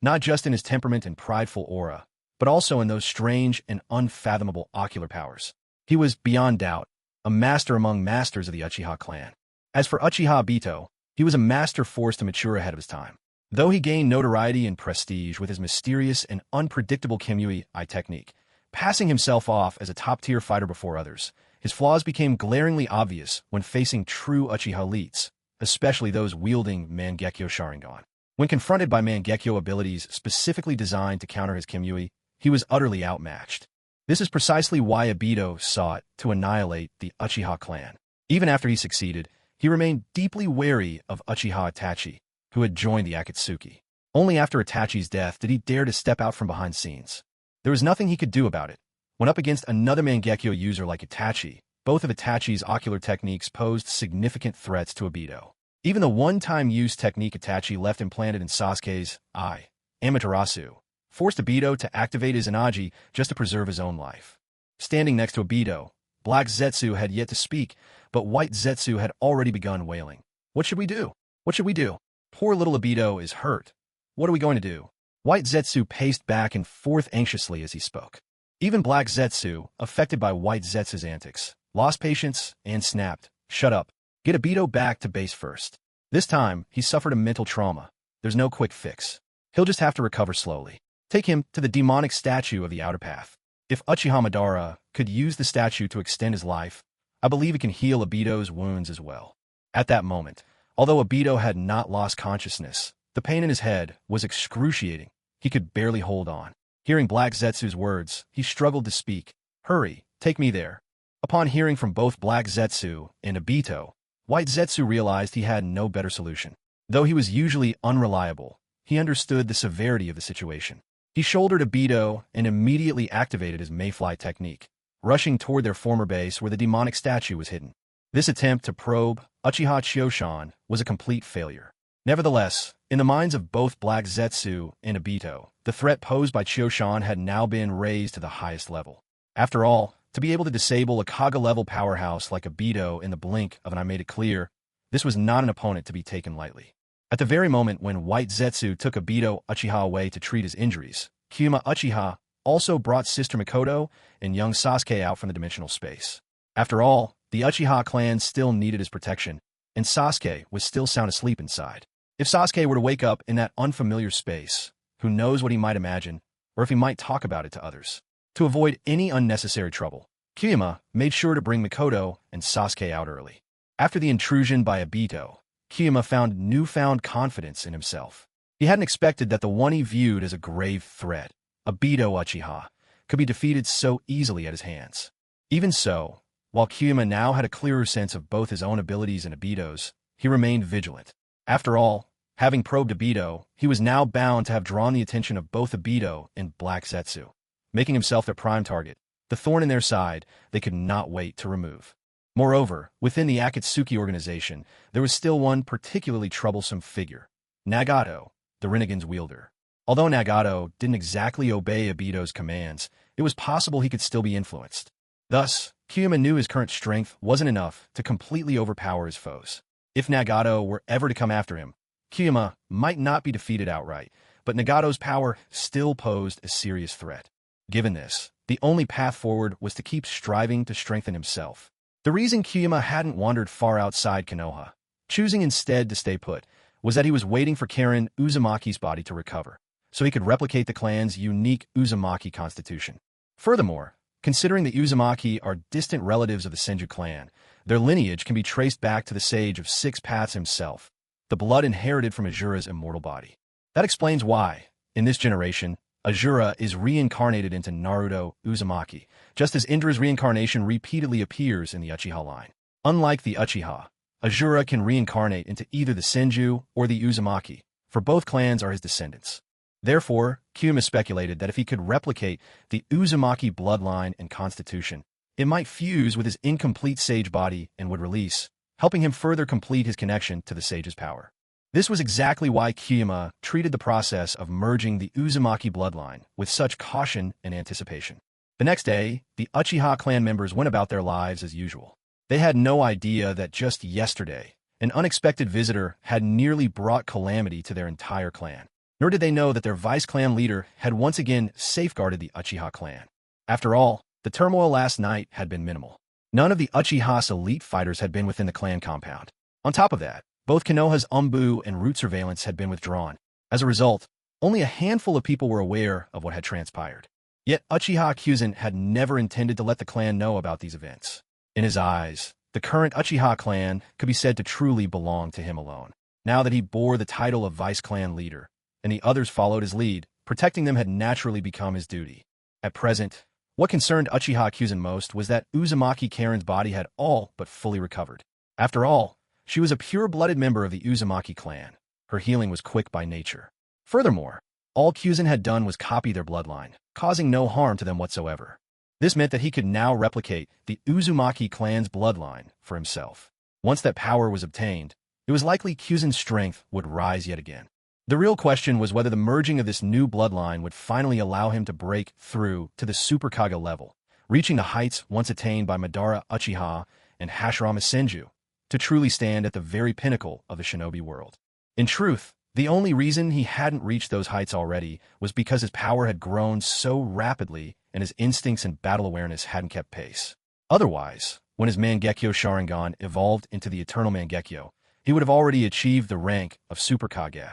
not just in his temperament and prideful aura, but also in those strange and unfathomable ocular powers. He was, beyond doubt, a master among masters of the Uchiha clan. As for Uchiha Obito, he was a master forced to mature ahead of his time. Though he gained notoriety and prestige with his mysterious and unpredictable Kimui-I technique, passing himself off as a top-tier fighter before others, his flaws became glaringly obvious when facing true Uchiha elites, especially those wielding Mangekyo Sharingan. When confronted by Mangekyo abilities specifically designed to counter his Kimui, he was utterly outmatched. This is precisely why Obito sought to annihilate the Uchiha clan. Even after he succeeded, he remained deeply wary of Uchiha Itachi, who had joined the Akatsuki. Only after Itachi's death did he dare to step out from behind scenes. There was nothing he could do about it. When up against another Mangekyo user like Itachi, both of Itachi's ocular techniques posed significant threats to Obito. Even the one-time use technique Itachi left implanted in Sasuke's eye, Amaterasu, forced Obito to activate his Inagi just to preserve his own life. Standing next to Obito, Black Zetsu had yet to speak, but White Zetsu had already begun wailing. What should we do? What should we do? Poor little Obito is hurt. What are we going to do? White Zetsu paced back and forth anxiously as he spoke. Even Black Zetsu, affected by White Zetsu's antics, lost patience and snapped. Shut up. Get Obito back to base first. This time, he suffered a mental trauma. There's no quick fix. He'll just have to recover slowly. Take him to the demonic statue of the Outer Path. If Uchiha Madara could use the statue to extend his life, I believe it can heal Obito's wounds as well. At that moment, although Obito had not lost consciousness, the pain in his head was excruciating. He could barely hold on. Hearing Black Zetsu's words, he struggled to speak. Hurry, take me there. Upon hearing from both Black Zetsu and Obito, White Zetsu realized he had no better solution. Though he was usually unreliable, he understood the severity of the situation. He shouldered Obito and immediately activated his Mayfly technique, rushing toward their former base where the demonic statue was hidden. This attempt to probe Uchiha Chioshan was a complete failure. Nevertheless, in the minds of both Black Zetsu and Obito, the threat posed by Chioshan had now been raised to the highest level. After all, to be able to disable a Kaga-level powerhouse like Obito in the blink of an I made it clear, this was not an opponent to be taken lightly. At the very moment when White Zetsu took Obito Uchiha away to treat his injuries, Kyuma Uchiha also brought Sister Mikoto and young Sasuke out from the dimensional space. After all, the Uchiha clan still needed his protection, and Sasuke was still sound asleep inside. If Sasuke were to wake up in that unfamiliar space, who knows what he might imagine, or if he might talk about it to others. To avoid any unnecessary trouble, Kyuma made sure to bring Mikoto and Sasuke out early. After the intrusion by Obito, Kyuma found newfound confidence in himself. He hadn't expected that the one he viewed as a grave threat, Obito Uchiha, could be defeated so easily at his hands. Even so, while Kyuma now had a clearer sense of both his own abilities and Obito's, he remained vigilant. After all, having probed Obito, he was now bound to have drawn the attention of both Obito and Black Zetsu. Making himself their prime target, the thorn in their side they could not wait to remove. Moreover, within the Akatsuki organization, there was still one particularly troublesome figure, Nagato, the Rinnegan's wielder. Although Nagato didn't exactly obey Obito's commands, it was possible he could still be influenced. Thus, Kyuma knew his current strength wasn't enough to completely overpower his foes. If Nagato were ever to come after him, Kyuma might not be defeated outright, but Nagato's power still posed a serious threat. Given this, the only path forward was to keep striving to strengthen himself. The reason Kyuma hadn't wandered far outside Konoha, choosing instead to stay put, was that he was waiting for Karen Uzumaki's body to recover, so he could replicate the clan's unique Uzumaki constitution. Furthermore, considering the Uzumaki are distant relatives of the Senju clan, their lineage can be traced back to the Sage of Six Paths himself, the blood inherited from Azura's immortal body. That explains why, in this generation, Azura is reincarnated into Naruto Uzumaki, just as Indra's reincarnation repeatedly appears in the Uchiha line. Unlike the Uchiha, Azura can reincarnate into either the Senju or the Uzumaki, for both clans are his descendants. Therefore, Kyuma speculated that if he could replicate the Uzumaki bloodline and constitution, it might fuse with his incomplete sage body and would release helping him further complete his connection to the sage's power. This was exactly why Kiyama treated the process of merging the Uzumaki bloodline with such caution and anticipation. The next day, the Uchiha clan members went about their lives as usual. They had no idea that just yesterday, an unexpected visitor had nearly brought calamity to their entire clan. Nor did they know that their vice-clan leader had once again safeguarded the Uchiha clan. After all, the turmoil last night had been minimal. None of the Uchiha's elite fighters had been within the clan compound. On top of that, both Konoha's Umbu and root surveillance had been withdrawn. As a result, only a handful of people were aware of what had transpired. Yet Uchiha Kyuzen had never intended to let the clan know about these events. In his eyes, the current Uchiha clan could be said to truly belong to him alone. Now that he bore the title of vice-clan leader, and the others followed his lead, protecting them had naturally become his duty. At present, what concerned Uchiha Kyuzen most was that Uzumaki Karen's body had all but fully recovered. After all, she was a pure-blooded member of the Uzumaki clan. Her healing was quick by nature. Furthermore, all Kyuzen had done was copy their bloodline, causing no harm to them whatsoever. This meant that he could now replicate the Uzumaki clan's bloodline for himself. Once that power was obtained, it was likely Kyuzen's strength would rise yet again. The real question was whether the merging of this new bloodline would finally allow him to break through to the Super Kage level, reaching the heights once attained by Madara Uchiha and Hashirama Senju, to truly stand at the very pinnacle of the shinobi world. In truth, the only reason he hadn't reached those heights already was because his power had grown so rapidly and his instincts and battle awareness hadn't kept pace. Otherwise, when his Mangekyo Sharingan evolved into the Eternal Mangekyo, he would have already achieved the rank of Super Kage.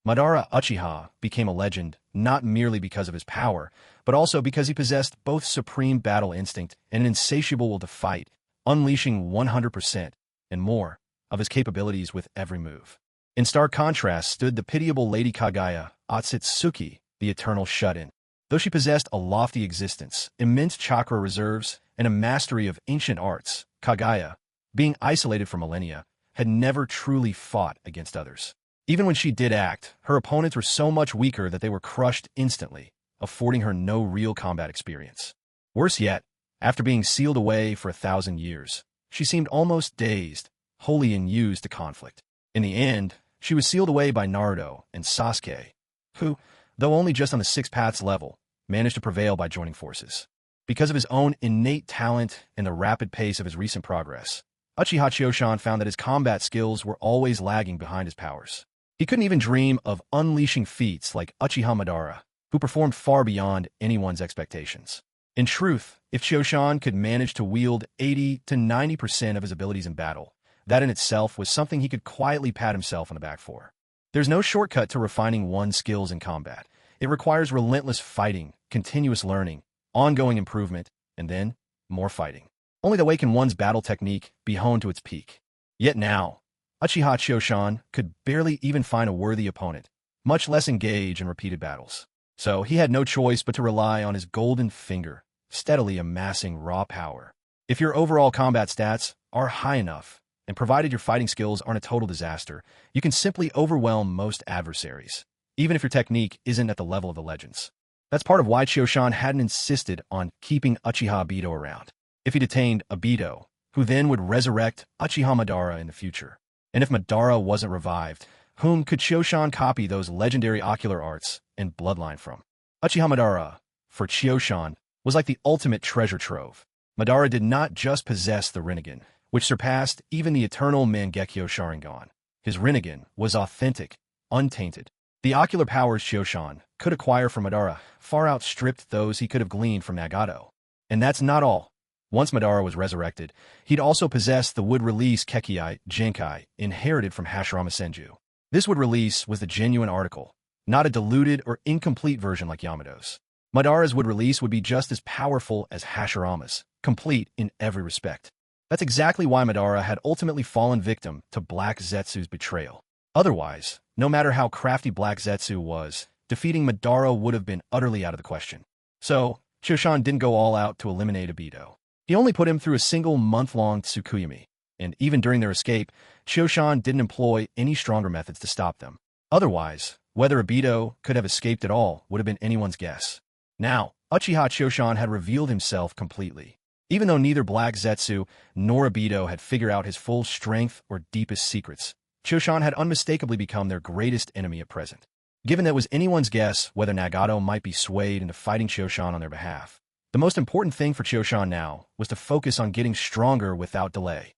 Madara Uchiha became a legend not merely because of his power, but also because he possessed both supreme battle instinct and an insatiable will to fight, unleashing 100% and more of his capabilities with every move. In stark contrast stood the pitiable Lady Kagaya, Otsutsuki, the eternal shut-in. Though she possessed a lofty existence, immense chakra reserves, and a mastery of ancient arts, Kagaya, being isolated for millennia, had never truly fought against others. Even when she did act, her opponents were so much weaker that they were crushed instantly, affording her no real combat experience. Worse yet, after being sealed away for 1,000 years, she seemed almost dazed, wholly unused to conflict. In the end, she was sealed away by Naruto and Sasuke, who, though only just on the Six Paths level, managed to prevail by joining forces. Because of his own innate talent and the rapid pace of his recent progress, Uchiha Chiyoshan found that his combat skills were always lagging behind his powers. He couldn't even dream of unleashing feats like Uchiha Madara, who performed far beyond anyone's expectations. In truth, if Chiyoshan could manage to wield 80 to 90% of his abilities in battle, that in itself was something he could quietly pat himself on the back for. There's no shortcut to refining one's skills in combat. It requires relentless fighting, continuous learning, ongoing improvement, and then more fighting. Only that way can one's battle technique be honed to its peak. Yet now, Uchiha Chiyoshan could barely even find a worthy opponent, much less engage in repeated battles. So he had no choice but to rely on his golden finger, steadily amassing raw power. If your overall combat stats are high enough, and provided your fighting skills aren't a total disaster, you can simply overwhelm most adversaries, even if your technique isn't at the level of the legends. That's part of why Chiyoshan hadn't insisted on keeping Uchiha Obito around. If he detained Obito, who then would resurrect Uchiha Madara in the future. And if Madara wasn't revived, whom could Chiyoshan copy those legendary ocular arts and bloodline from? Uchiha Madara, for Chiyoshan, was like the ultimate treasure trove. Madara did not just possess the Rinnegan, which surpassed even the eternal Mangekyo Sharingan. His Rinnegan was authentic, untainted. The ocular powers Chiyoshan could acquire from Madara far outstripped those he could have gleaned from Nagato. And that's not all. Once Madara was resurrected, he'd also possess the would-release Kekkei Genkai inherited from Hashirama Senju. This would-release was the genuine article, not a diluted or incomplete version like Yamato's. Madara's would-release would be just as powerful as Hashirama's, complete in every respect. That's exactly why Madara had ultimately fallen victim to Black Zetsu's betrayal. Otherwise, no matter how crafty Black Zetsu was, defeating Madara would have been utterly out of the question. So, Chiyoshan didn't go all out to eliminate Obito. He only put him through a single month-long Tsukuyami, and even during their escape, Chiyoshan didn't employ any stronger methods to stop them. Otherwise, whether Obito could have escaped at all would have been anyone's guess. Now, Uchiha Chiyoshan had revealed himself completely. Even though neither Black Zetsu nor Obito had figured out his full strength or deepest secrets, Choshan had unmistakably become their greatest enemy at present. Given that it was anyone's guess whether Nagato might be swayed into fighting Choshan on their behalf, the most important thing for Choshan now was to focus on getting stronger without delay.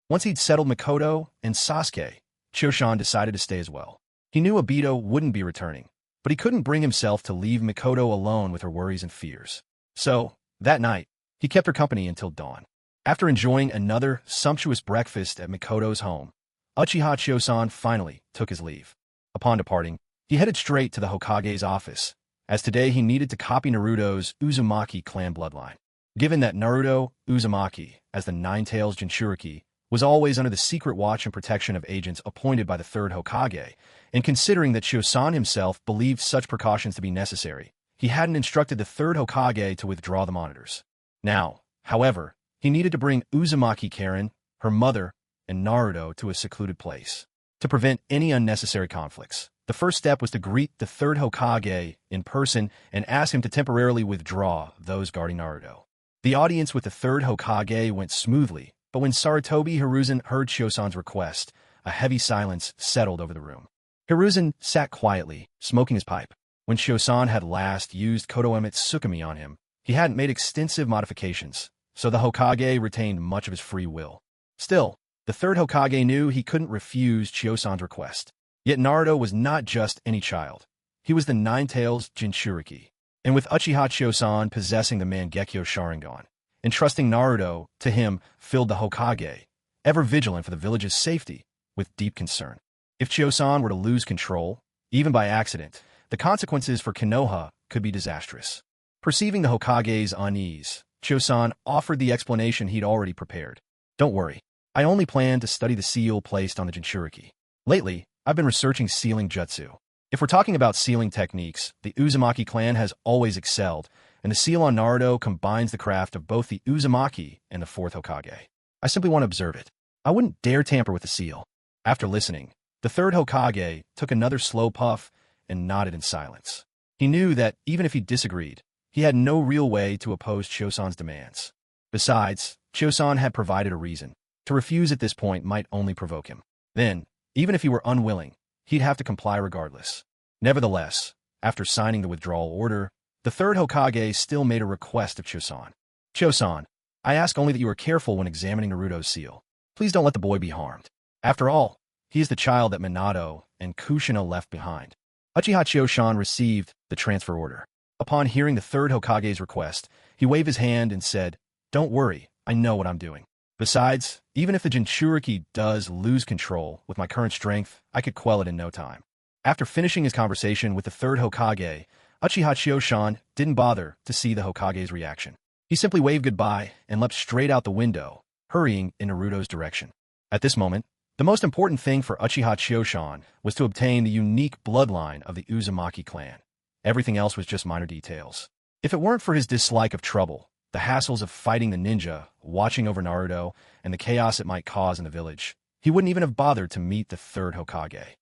Once he'd settled Mikoto and Sasuke, Choshan decided to stay as well. He knew Obito wouldn't be returning, but he couldn't bring himself to leave Mikoto alone with her worries and fears. So, that night, he kept her company until dawn. After enjoying another sumptuous breakfast at Mikoto's home, Uchiha Chosan finally took his leave. Upon departing, he headed straight to the Hokage's office, as today he needed to copy Naruto's Uzumaki clan bloodline. Given that Naruto Uzumaki, as the Nine-Tails Jinchuriki, was always under the secret watch and protection of agents appointed by the third Hokage, and considering that Chosan himself believed such precautions to be necessary, he hadn't instructed the third Hokage to withdraw the monitors. Now, however, he needed to bring Uzumaki Karen, her mother, and Naruto to a secluded place. To prevent any unnecessary conflicts, the first step was to greet the third Hokage in person and ask him to temporarily withdraw those guarding Naruto. The audience with the third Hokage went smoothly, but when Sarutobi Hiruzen heard Chosan's request, a heavy silence settled over the room. Hiruzen sat quietly, smoking his pipe. When Chosan had last used Kotoemitsu Tsukumi on him, he hadn't made extensive modifications, so the Hokage retained much of his free will. Still, the third Hokage knew he couldn't refuse Chosan's request. Yet Naruto was not just any child. He was the Nine-Tails Jinchuriki. And with Uchiha Chosan possessing the Mangekyo Sharingan, entrusting Naruto to him filled the Hokage, ever vigilant for the village's safety, with deep concern. If Chosan were to lose control, even by accident, the consequences for Konoha could be disastrous. Perceiving the Hokage's unease, Chosan offered the explanation he'd already prepared. Don't worry, I only plan to study the seal placed on the Jinchuriki. Lately, I've been researching sealing jutsu. If we're talking about sealing techniques, the Uzumaki clan has always excelled, and the seal on Naruto combines the craft of both the Uzumaki and the fourth Hokage. I simply want to observe it. I wouldn't dare tamper with the seal. After listening, the third Hokage took another slow puff and nodded in silence. He knew that even if he disagreed, he had no real way to oppose Chosan's demands. Besides, Chosan had provided a reason. To refuse at this point might only provoke him. Then, even if he were unwilling, he'd have to comply regardless. Nevertheless, after signing the withdrawal order, the third Hokage still made a request of Chosan. Chosan, I ask only that you are careful when examining Naruto's seal. Please don't let the boy be harmed. After all, he is the child that Minato and Kushina left behind. Uchiha Chosan received the transfer order. Upon hearing the third Hokage's request, he waved his hand and said, "Don't worry, I know what I'm doing. Besides, even if the Jinchuriki does lose control, with my current strength, I could quell it in no time." After finishing his conversation with the third Hokage, Uchiha Chosan didn't bother to see the Hokage's reaction. He simply waved goodbye and leapt straight out the window, hurrying in Naruto's direction. At this moment, the most important thing for Uchiha Chosan was to obtain the unique bloodline of the Uzumaki clan. Everything else was just minor details. If it weren't for his dislike of trouble, the hassles of fighting the ninja, watching over Naruto, and the chaos it might cause in the village, he wouldn't even have bothered to meet the third Hokage.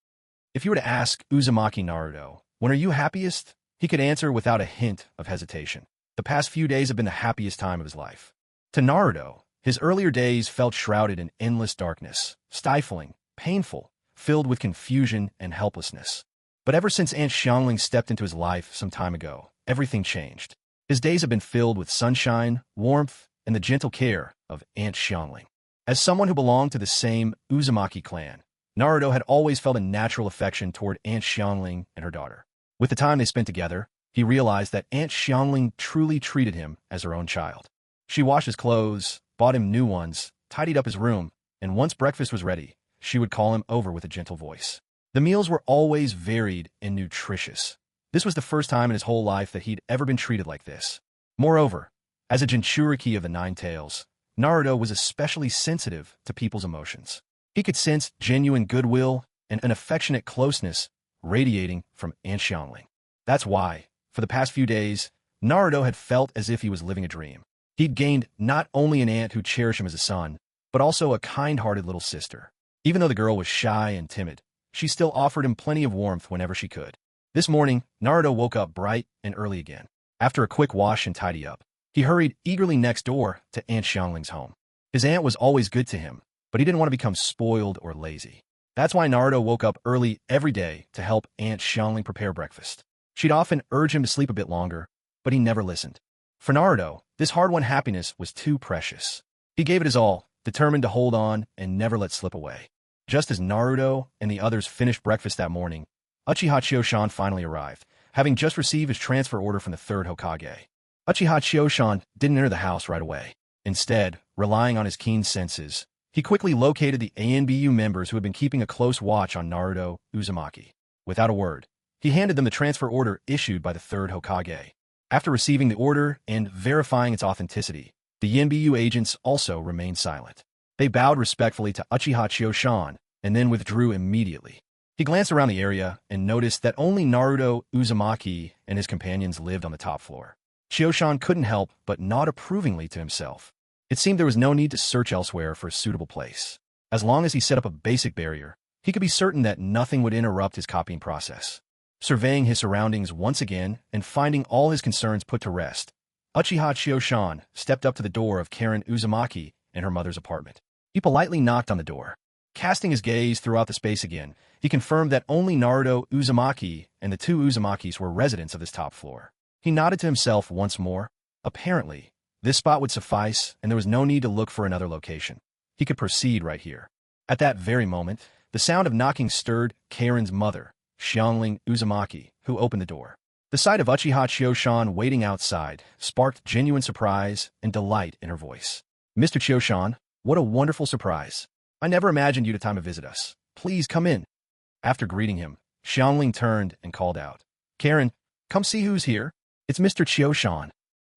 If you were to ask Uzumaki Naruto, "When are you happiest?" he could answer without a hint of hesitation. The past few days have been the happiest time of his life. To Naruto, his earlier days felt shrouded in endless darkness, stifling, painful, filled with confusion and helplessness. But ever since Aunt Xiangling stepped into his life some time ago, everything changed. His days have been filled with sunshine, warmth, and the gentle care of Aunt Xiangling. As someone who belonged to the same Uzumaki clan, Naruto had always felt a natural affection toward Aunt Xiangling and her daughter. With the time they spent together, he realized that Aunt Xiangling truly treated him as her own child. She washed his clothes, bought him new ones, tidied up his room, and once breakfast was ready, she would call him over with a gentle voice. The meals were always varied and nutritious. This was the first time in his whole life that he'd ever been treated like this. Moreover, as a Jinchuriki of the Nine Tails, Naruto was especially sensitive to people's emotions. He could sense genuine goodwill and an affectionate closeness radiating from Aunt Xiangling. That's why, for the past few days, Naruto had felt as if he was living a dream. He'd gained not only an aunt who cherished him as a son, but also a kind-hearted little sister. Even though the girl was shy and timid, she still offered him plenty of warmth whenever she could. This morning, Naruto woke up bright and early again. After a quick wash and tidy up, He hurried eagerly next door to Aunt Xiangling's home. His aunt was always good to him, but he didn't want to become spoiled or lazy. That's why Naruto woke up early every day to help Aunt Xiangling prepare breakfast. She'd often urge him to sleep a bit longer, but he never listened. For Naruto, this hard-won happiness was too precious. He gave it his all, determined to hold on and never let slip away. Just as Naruto and the others finished breakfast that morning, Uchiha Chiyoshan finally arrived, having just received his transfer order from the third Hokage. Uchiha Chiyoshan didn't enter the house right away. Instead, relying on his keen senses, he quickly located the ANBU members who had been keeping a close watch on Naruto Uzumaki. Without a word, he handed them the transfer order issued by the third Hokage. After receiving the order and verifying its authenticity, the NBU agents also remained silent. They bowed respectfully to Uchiha Chiyoshan and then withdrew immediately. He glanced around the area and noticed that only Naruto Uzumaki and his companions lived on the top floor. Chiyoshan couldn't help but nod approvingly to himself. It seemed there was no need to search elsewhere for a suitable place. As long as he set up a basic barrier, he could be certain that nothing would interrupt his copying process. Surveying his surroundings once again and finding all his concerns put to rest, Uchiha Chiyoshan stepped up to the door of Karen Uzumaki and her mother's apartment. He politely knocked on the door. Casting his gaze throughout the space again, he confirmed that only Naruto Uzumaki and the two Uzumakis were residents of this top floor. He nodded to himself once more. Apparently, this spot would suffice, and there was no need to look for another location. He could proceed right here. At that very moment, the sound of knocking stirred Karen's mother, Xiangling Uzumaki, who opened the door. The sight of Uchiha Chiyoshan waiting outside sparked genuine surprise and delight in her voice. "Mr. Chiyoshan, what a wonderful surprise. I never imagined you'd have time to visit us. Please come in." After greeting him, Xiangling turned and called out, "Karen, come see who's here. It's Mr. Chiyoshan."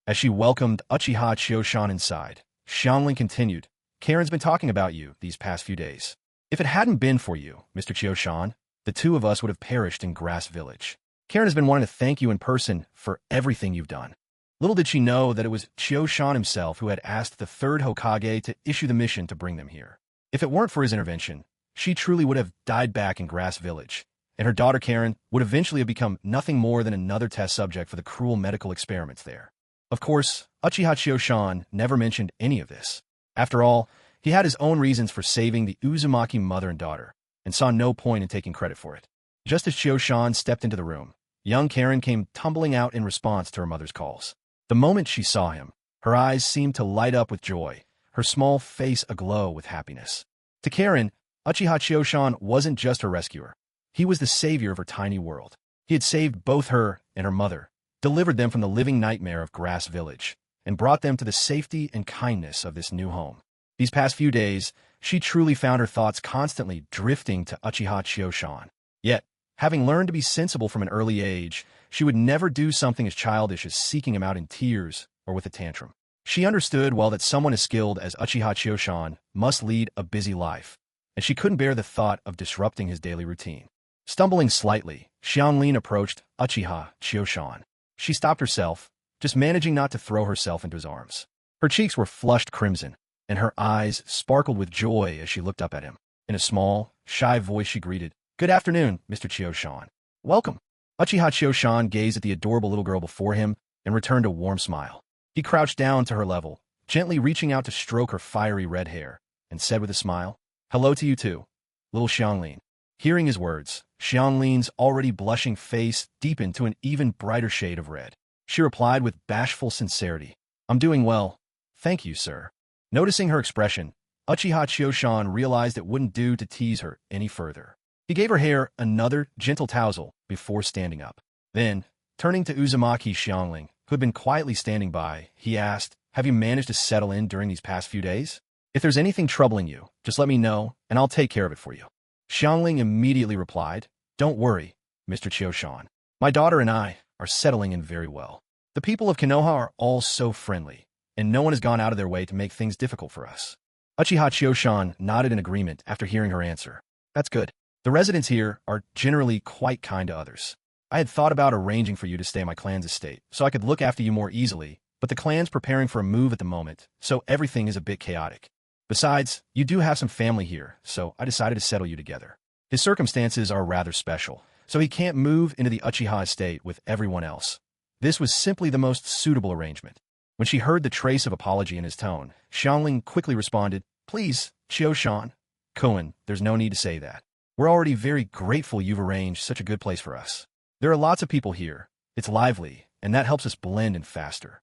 As she welcomed Uchiha Chiyoshan inside, Xiangling continued, "Karen's been talking about you these past few days. If it hadn't been for you, Mr. Chiyoshan, the two of us would have perished in Grass Village. Karen has been wanting to thank you in person for everything you've done." Little did she know that it was Chiyoshan himself who had asked the third Hokage to issue the mission to bring them here. If it weren't for his intervention, she truly would have died back in Grass Village, and her daughter Karen would eventually have become nothing more than another test subject for the cruel medical experiments there. Of course, Uchiha Chiyoshan never mentioned any of this. After all, he had his own reasons for saving the Uzumaki mother and daughter, and saw no point in taking credit for it. Just as Chiyoshan stepped into the room, young Karen came tumbling out in response to her mother's calls. The moment she saw him, her eyes seemed to light up with joy, her small face aglow with happiness. To Karen, Uchiha Chiyoshan wasn't just her rescuer. He was the savior of her tiny world. He had saved both her and her mother, delivered them from the living nightmare of Grass Village, and brought them to the safety and kindness of this new home. These past few days, she truly found her thoughts constantly drifting to Uchiha Chiyoshan. Yet, having learned to be sensible from an early age, she would never do something as childish as seeking him out in tears or with a tantrum. She understood well that someone as skilled as Uchiha Chiyoshan must lead a busy life, and she couldn't bear the thought of disrupting his daily routine. Stumbling slightly, Xianglin approached Uchiha Chiyoshan. She stopped herself, just managing not to throw herself into his arms. Her cheeks were flushed crimson, and her eyes sparkled with joy as she looked up at him. In a small, shy voice she greeted, "Good afternoon, Mr. Chiyoshan. Welcome." Uchiha Chiyoshan gazed at the adorable little girl before him and returned a warm smile. He crouched down to her level, gently reaching out to stroke her fiery red hair, and said with a smile, "Hello to you too, little Xianglin." Hearing his words, Xianglin's already blushing face deepened to an even brighter shade of red. She replied with bashful sincerity, "I'm doing well. Thank you, sir." Noticing her expression, Uchiha Chiyoshan realized it wouldn't do to tease her any further. He gave her hair another gentle tousle before standing up. Then, turning to Uzumaki Xiangling, who had been quietly standing by, he asked, "Have you managed to settle in during these past few days? If there's anything troubling you, just let me know, and I'll take care of it for you." Xiangling immediately replied, "Don't worry, Mr. Chiyoshan. My daughter and I are settling in very well. The people of Konoha are all so friendly, and no one has gone out of their way to make things difficult for us." Uchiha Chiyoshan nodded in agreement after hearing her answer. "That's good. The residents here are generally quite kind to others. I had thought about arranging for you to stay in my clan's estate, so I could look after you more easily, but the clan's preparing for a move at the moment, so everything is a bit chaotic. Besides, you do have some family here, so I decided to settle you together. His circumstances are rather special, so he can't move into the Uchiha estate with everyone else. This was simply the most suitable arrangement." When she heard the trace of apology in his tone, Xiangling quickly responded, "Please, Chioshan. Koen, there's no need to say that. We're already very grateful you've arranged such a good place for us. There are lots of people here. It's lively, and that helps us blend in faster."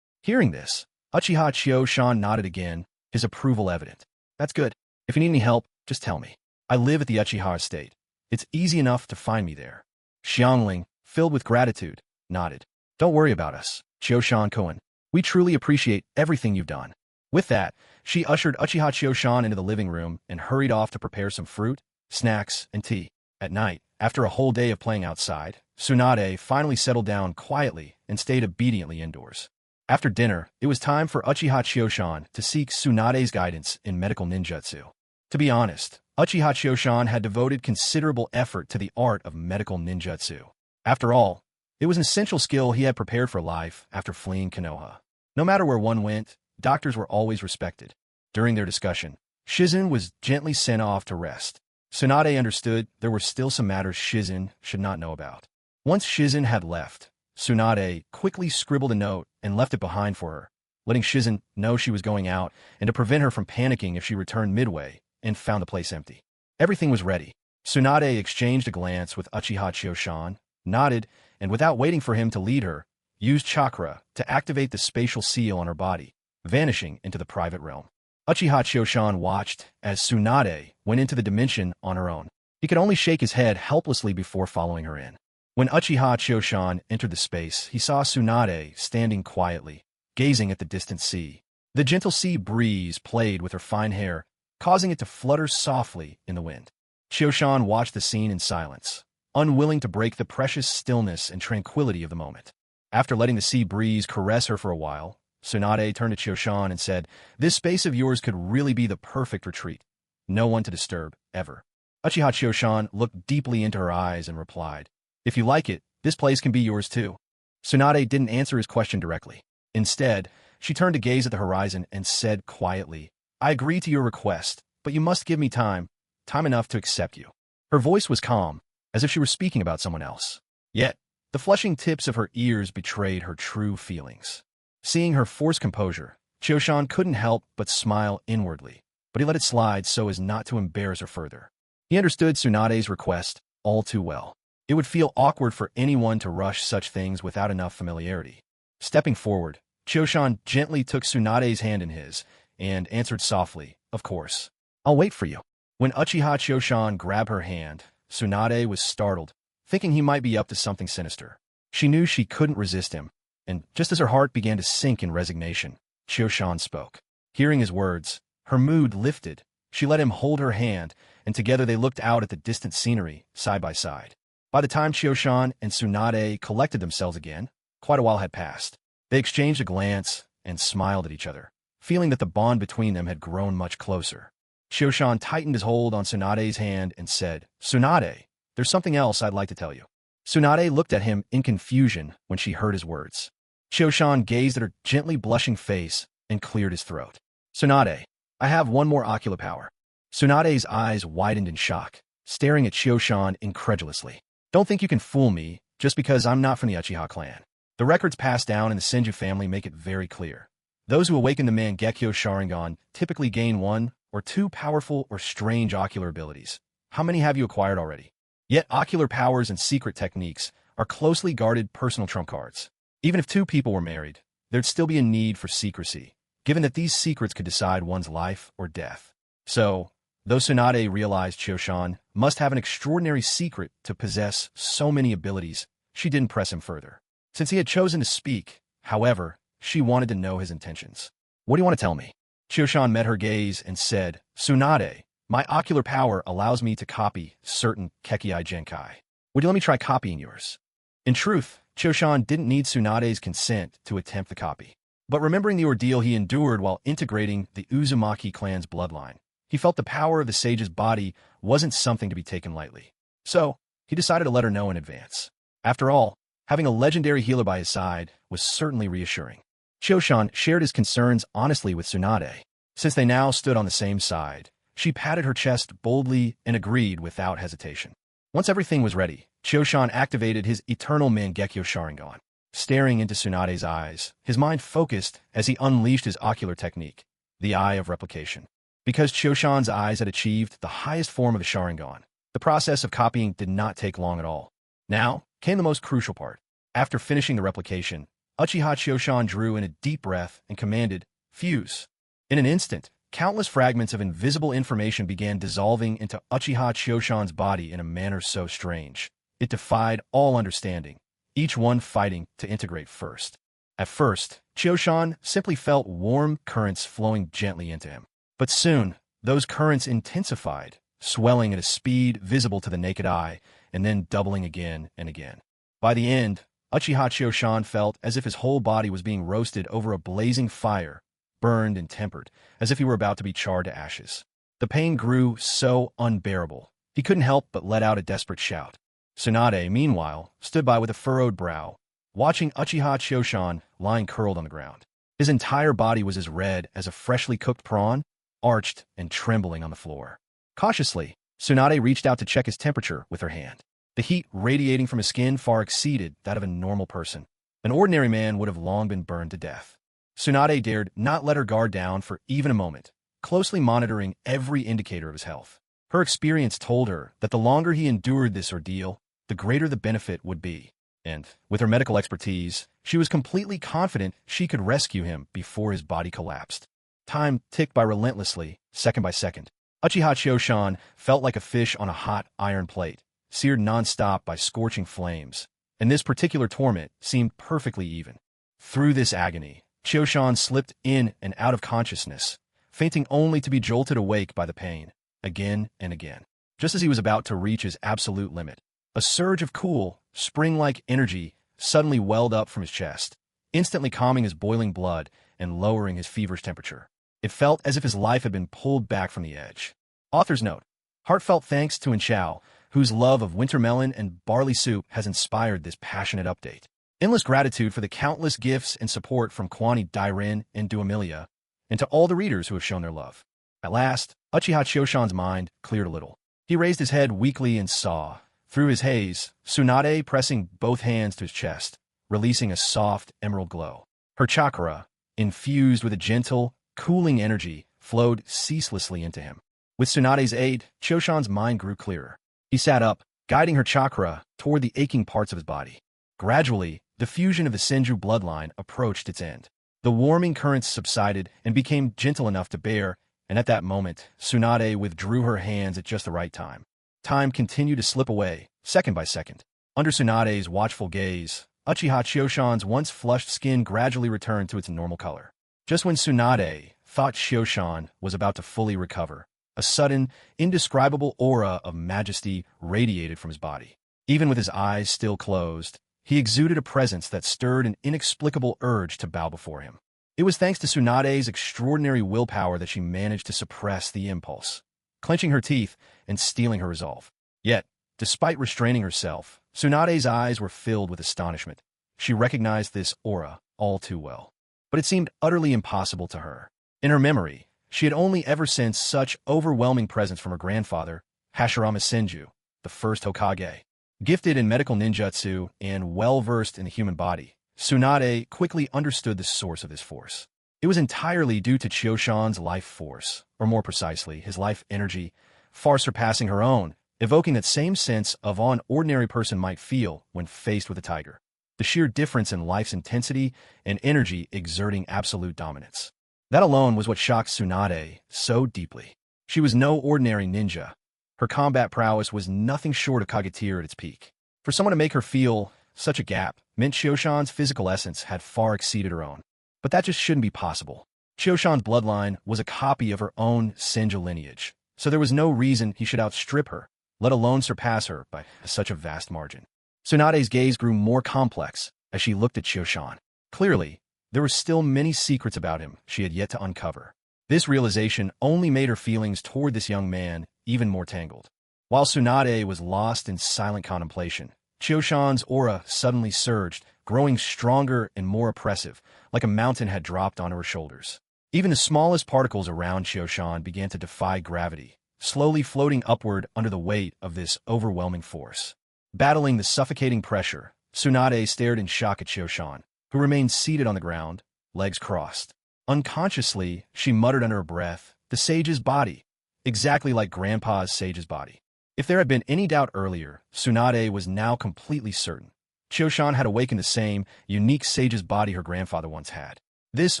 Hearing this, Uchiha Chioshan nodded again, his approval evident. "That's good. If you need any help, just tell me. I live at the Uchiha estate. It's easy enough to find me there." Xiangling, filled with gratitude, nodded. "Don't worry about us, Chioshan Koen. We truly appreciate everything you've done." With that, she ushered Uchiha Chioshan into the living room and hurried off to prepare some fruit, snacks, and tea. At night, after a whole day of playing outside, Tsunade finally settled down quietly and stayed obediently indoors. After dinner, it was time for Uchiha Chioshan to seek Tsunade's guidance in medical ninjutsu. To be honest, Uchiha Chioshan had devoted considerable effort to the art of medical ninjutsu. After all, it was an essential skill he had prepared for life after fleeing Konoha. No matter where one went, doctors were always respected. During their discussion, Shizen was gently sent off to rest. Tsunade understood there were still some matters Shizen should not know about. Once Shizen had left, Tsunade quickly scribbled a note and left it behind for her, letting Shizen know she was going out and to prevent her from panicking if she returned midway and found the place empty. Everything was ready. Tsunade exchanged a glance with Uchiha Chioshan, nodded, and without waiting for him to lead her, used chakra to activate the spatial seal on her body, vanishing into the private realm. Uchiha Chioshan watched as Tsunade went into the dimension on her own. He could only shake his head helplessly before following her in. When Uchiha Chioshan entered the space, he saw Tsunade standing quietly, gazing at the distant sea. The gentle sea breeze played with her fine hair, causing it to flutter softly in the wind. Chioshan watched the scene in silence, unwilling to break the precious stillness and tranquility of the moment. After letting the sea breeze caress her for a while, Tsunade turned to Chioshan and said, "This space of yours could really be the perfect retreat. No one to disturb, ever." Uchiha Chioshan looked deeply into her eyes and replied, "If you like it, this place can be yours too." Tsunade didn't answer his question directly. Instead, she turned to gaze at the horizon and said quietly, "I agree to your request, but you must give me time enough to accept you." Her voice was calm, as if she were speaking about someone else. Yet, the flushing tips of her ears betrayed her true feelings. Seeing her forced composure, Chioshan couldn't help but smile inwardly, but he let it slide so as not to embarrass her further. He understood Tsunade's request all too well. It would feel awkward for anyone to rush such things without enough familiarity. Stepping forward, Chioshan gently took Tsunade's hand in his and answered softly, "Of course. I'll wait for you." When Uchiha Chioshan grabbed her hand, Tsunade was startled, thinking he might be up to something sinister. She knew she couldn't resist him, and just as her heart began to sink in resignation, Chioshan spoke. Hearing his words, her mood lifted. She let him hold her hand, and together they looked out at the distant scenery, side by side. By the time Chioshan and Tsunade collected themselves again, quite a while had passed. They exchanged a glance and smiled at each other, feeling that the bond between them had grown much closer. Chioshan tightened his hold on Tsunade's hand and said, "Tsunade, there's something else I'd like to tell you." Tsunade looked at him in confusion when she heard his words. Chioshan gazed at her gently blushing face and cleared his throat. "Tsunade, I have one more ocular power." Tsunade's eyes widened in shock, staring at Chioshan incredulously. "Don't think you can fool me just because I'm not from the Uchiha clan. The records passed down in the Senju family make it very clear. Those who awaken the Mangekyo Sharingan typically gain one or two powerful or strange ocular abilities. How many have you acquired already? Yet ocular powers and secret techniques are closely guarded personal trump cards. Even if two people were married, there'd still be a need for secrecy, given that these secrets could decide one's life or death. So, though Tsunade realized Chioshan must have an extraordinary secret to possess so many abilities, she didn't press him further. Since he had chosen to speak, however, she wanted to know his intentions. "What do you want to tell me?" Chioshan met her gaze and said, "Tsunade, my ocular power allows me to copy certain Kekkei Genkai. Would you let me try copying yours?" In truth, Chioshan didn't need Tsunade's consent to attempt the copy. But remembering the ordeal he endured while integrating the Uzumaki clan's bloodline, he felt the power of the sage's body wasn't something to be taken lightly. So, he decided to let her know in advance. After all, having a legendary healer by his side was certainly reassuring. Chioshan shared his concerns honestly with Tsunade. Since they now stood on the same side, she patted her chest boldly and agreed without hesitation. Once everything was ready, Chioshan activated his eternal Mangekyo Sharingan. staring into Tsunade's eyes, his mind focused as he unleashed his ocular technique, the Eye of Replication. Because Choshan's eyes had achieved the highest form of the Sharingan, the process of copying did not take long at all. Now came the most crucial part. After finishing the replication, Uchiha Choshan drew in a deep breath and commanded, "Fuse." In an instant, countless fragments of invisible information began dissolving into Uchiha Choshan's body in a manner so strange. It defied all understanding, each one fighting to integrate first. At first, Choshan simply felt warm currents flowing gently into him. But soon, those currents intensified, swelling at a speed visible to the naked eye, and then doubling again and again. By the end, Uchiha Choshan felt as if his whole body was being roasted over a blazing fire, burned and tempered, as if he were about to be charred to ashes. The pain grew so unbearable, he couldn't help but let out a desperate shout. Tsunade, meanwhile, stood by with a furrowed brow, watching Uchiha Choshan lying curled on the ground. His entire body was as red as a freshly cooked prawn, arched and trembling on the floor. Cautiously, Tsunade reached out to check his temperature with her hand. The heat radiating from his skin far exceeded that of a normal person. An ordinary man would have long been burned to death. Tsunade dared not let her guard down for even a moment, closely monitoring every indicator of his health. Her experience told her that the longer he endured this ordeal, the greater the benefit would be. And, with her medical expertise, she was completely confident she could rescue him before his body collapsed. Time ticked by relentlessly, second by second. Uchiha Choshan felt like a fish on a hot iron plate, seared non-stop by scorching flames, and this particular torment seemed perfectly even. Through this agony, Choshan slipped in and out of consciousness, fainting only to be jolted awake by the pain, again and again. Just as he was about to reach his absolute limit, a surge of cool, spring-like energy suddenly welled up from his chest, instantly calming his boiling blood and lowering his feverish temperature. It felt as if his life had been pulled back from the edge. Author's note: heartfelt thanks to Inchao, whose love of winter melon and barley soup has inspired this passionate update. Endless gratitude for the countless gifts and support from Kwani Dairin and Duamilia, and to all the readers who have shown their love. At last, Uchiha Choshan's mind cleared a little. He raised his head weakly and saw, through his haze, Tsunade pressing both hands to his chest, releasing a soft emerald glow. Her chakra, infused with a gentle, cooling energy, flowed ceaselessly into him. With Tsunade's aid, Choshan's mind grew clearer. He sat up, guiding her chakra toward the aching parts of his body. Gradually, the fusion of the Senju bloodline approached its end. The warming currents subsided and became gentle enough to bear, and at that moment, Tsunade withdrew her hands at just the right time. Time continued to slip away, second by second. Under Tsunade's watchful gaze, Uchiha Choshan's once flushed skin gradually returned to its normal color. Just when Tsunade thought Choshan was about to fully recover, a sudden, indescribable aura of majesty radiated from his body. Even with his eyes still closed, he exuded a presence that stirred an inexplicable urge to bow before him. It was thanks to Tsunade's extraordinary willpower that she managed to suppress the impulse, clenching her teeth and steeling her resolve. Yet, despite restraining herself, Tsunade's eyes were filled with astonishment. She recognized this aura all too well. But it seemed utterly impossible to her. In her memory, she had only ever sensed such overwhelming presence from her grandfather, Hashirama Senju, the first Hokage. Gifted in medical ninjutsu and well-versed in the human body, Tsunade quickly understood the source of this force. It was entirely due to Choshan's life force, or more precisely, his life energy, far surpassing her own, evoking that same sense of awe an ordinary person might feel when faced with a tiger. The sheer difference in life's intensity and energy exerting absolute dominance. That alone was what shocked Tsunade so deeply. She was no ordinary ninja. Her combat prowess was nothing short of Kageteer at its peak. For someone to make her feel such a gap meant Choshan's physical essence had far exceeded her own. But that just shouldn't be possible. Choshan's bloodline was a copy of her own Senju lineage, so there was no reason he should outstrip her, let alone surpass her by such a vast margin. Tsunade's gaze grew more complex as she looked at Choshan. Clearly, there were still many secrets about him she had yet to uncover. This realization only made her feelings toward this young man even more tangled. While Tsunade was lost in silent contemplation, Choshan's aura suddenly surged, growing stronger and more oppressive, like a mountain had dropped onto her shoulders. Even the smallest particles around Choshan began to defy gravity, slowly floating upward under the weight of this overwhelming force. Battling the suffocating pressure, Tsunade stared in shock at Chioshan, who remained seated on the ground, legs crossed. Unconsciously, she muttered under her breath, "The sage's body." Exactly like Grandpa's sage's body. If there had been any doubt earlier, Tsunade was now completely certain. Chioshan had awakened the same, unique sage's body her grandfather once had. This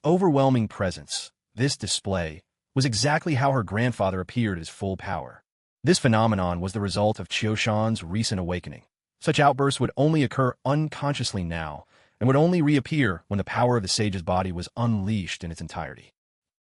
overwhelming presence, this display, was exactly how her grandfather appeared at his full power. This phenomenon was the result of Chioshan's recent awakening. Such outbursts would only occur unconsciously now, and would only reappear when the power of the sage's body was unleashed in its entirety.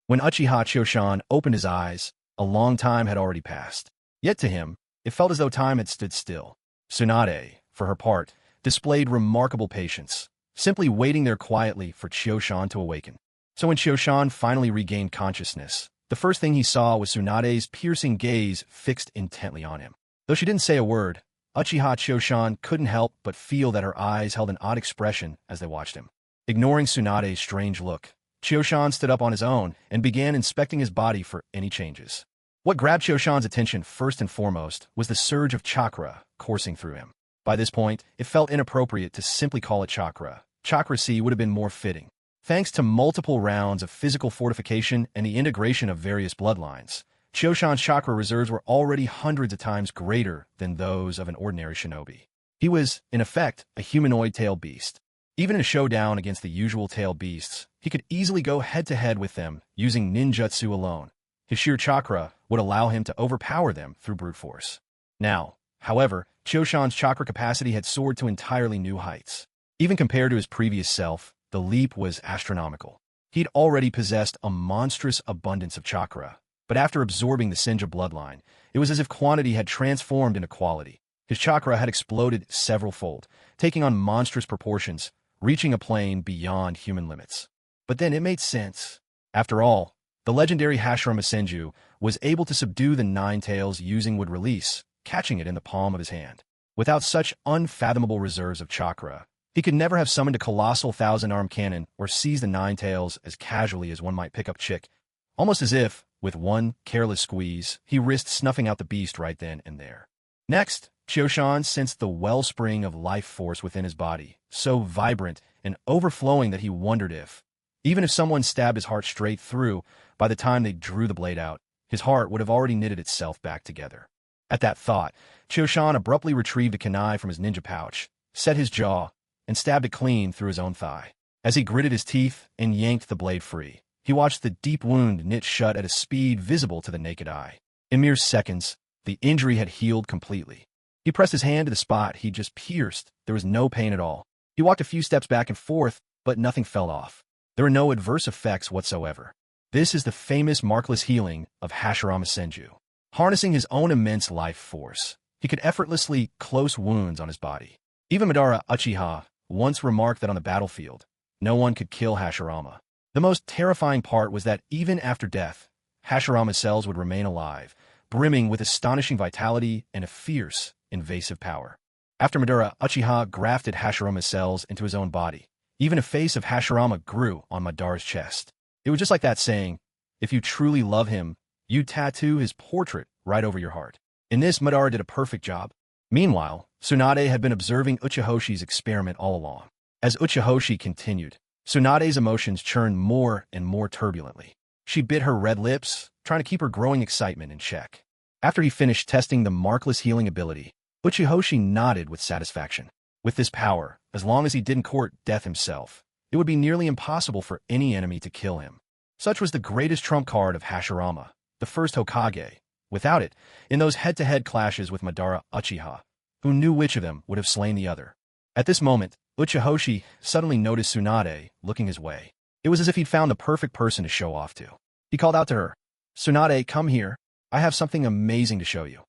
When Uchiha Chioshan opened his eyes, a long time had already passed. Yet to him, it felt as though time had stood still. Tsunade, for her part, displayed remarkable patience, simply waiting there quietly for Chioshan to awaken. So when Chioshan finally regained consciousness, the first thing he saw was Tsunade's piercing gaze fixed intently on him. Though she didn't say a word, Uchiha Chioshan couldn't help but feel that her eyes held an odd expression as they watched him. Ignoring Tsunade's strange look, Chioshan stood up on his own and began inspecting his body for any changes. What grabbed Chioshan's attention first and foremost was the surge of chakra coursing through him. By this point, it felt inappropriate to simply call it chakra. Chakra-C would have been more fitting. Thanks to multiple rounds of physical fortification and the integration of various bloodlines, Chioshan's chakra reserves were already hundreds of times greater than those of an ordinary shinobi. He was, in effect, a humanoid tail beast. Even in a showdown against the usual tail beasts, he could easily go head-to-head with them using ninjutsu alone. His sheer chakra would allow him to overpower them through brute force. Now, however, Chioshan's chakra capacity had soared to entirely new heights. Even compared to his previous self, the leap was astronomical. He'd already possessed a monstrous abundance of chakra, but after absorbing the Senja bloodline, it was as if quantity had transformed into quality. His chakra had exploded several-fold, taking on monstrous proportions, reaching a plane beyond human limits. But then it made sense. After all, the legendary Hashirama Senju was able to subdue the Nine Tails using wood release, catching it in the palm of his hand. Without such unfathomable reserves of chakra, he could never have summoned a colossal thousand-arm cannon or seized the Nine Tails as casually as one might pick up chick, almost as if, with one careless squeeze, he risked snuffing out the beast right then and there. Next, Chioshan sensed the wellspring of life force within his body, so vibrant and overflowing that he wondered if, even if someone stabbed his heart straight through, by the time they drew the blade out, his heart would have already knitted itself back together. At that thought, Chioshan abruptly retrieved a kunai from his ninja pouch, set his jaw, and stabbed it clean through his own thigh. As he gritted his teeth and yanked the blade free, he watched the deep wound knit shut at a speed visible to the naked eye. In mere seconds, the injury had healed completely. He pressed his hand to the spot he'd just pierced. There was no pain at all. He walked a few steps back and forth, but nothing fell off. There were no adverse effects whatsoever. This is the famous markless healing of Hashirama Senju. Harnessing his own immense life force, he could effortlessly close wounds on his body. Even Madara Uchiha once remarked that on the battlefield, no one could kill Hashirama. The most terrifying part was that even after death, Hashirama's cells would remain alive, brimming with astonishing vitality and a fierce, invasive power. After Madara Uchiha grafted Hashirama's cells into his own body, even a face of Hashirama grew on Madara's chest. It was just like that saying, if you truly love him, you tattoo his portrait right over your heart. In this, Madara did a perfect job. Meanwhile, Tsunade had been observing Uchihoshi's experiment all along. As Uchihoshi continued, Tsunade's emotions churned more and more turbulently. She bit her red lips, trying to keep her growing excitement in check. After he finished testing the markless healing ability, Uchihoshi nodded with satisfaction. With this power, as long as he didn't court death himself, it would be nearly impossible for any enemy to kill him. Such was the greatest trump card of Hashirama, the first Hokage. Without it, in those head-to-head clashes with Madara Uchiha, who knew which of them would have slain the other? At this moment, Uchihoshi suddenly noticed Tsunade looking his way. It was as if he'd found the perfect person to show off to. He called out to her, "Tsunade, come here. I have something amazing to show you."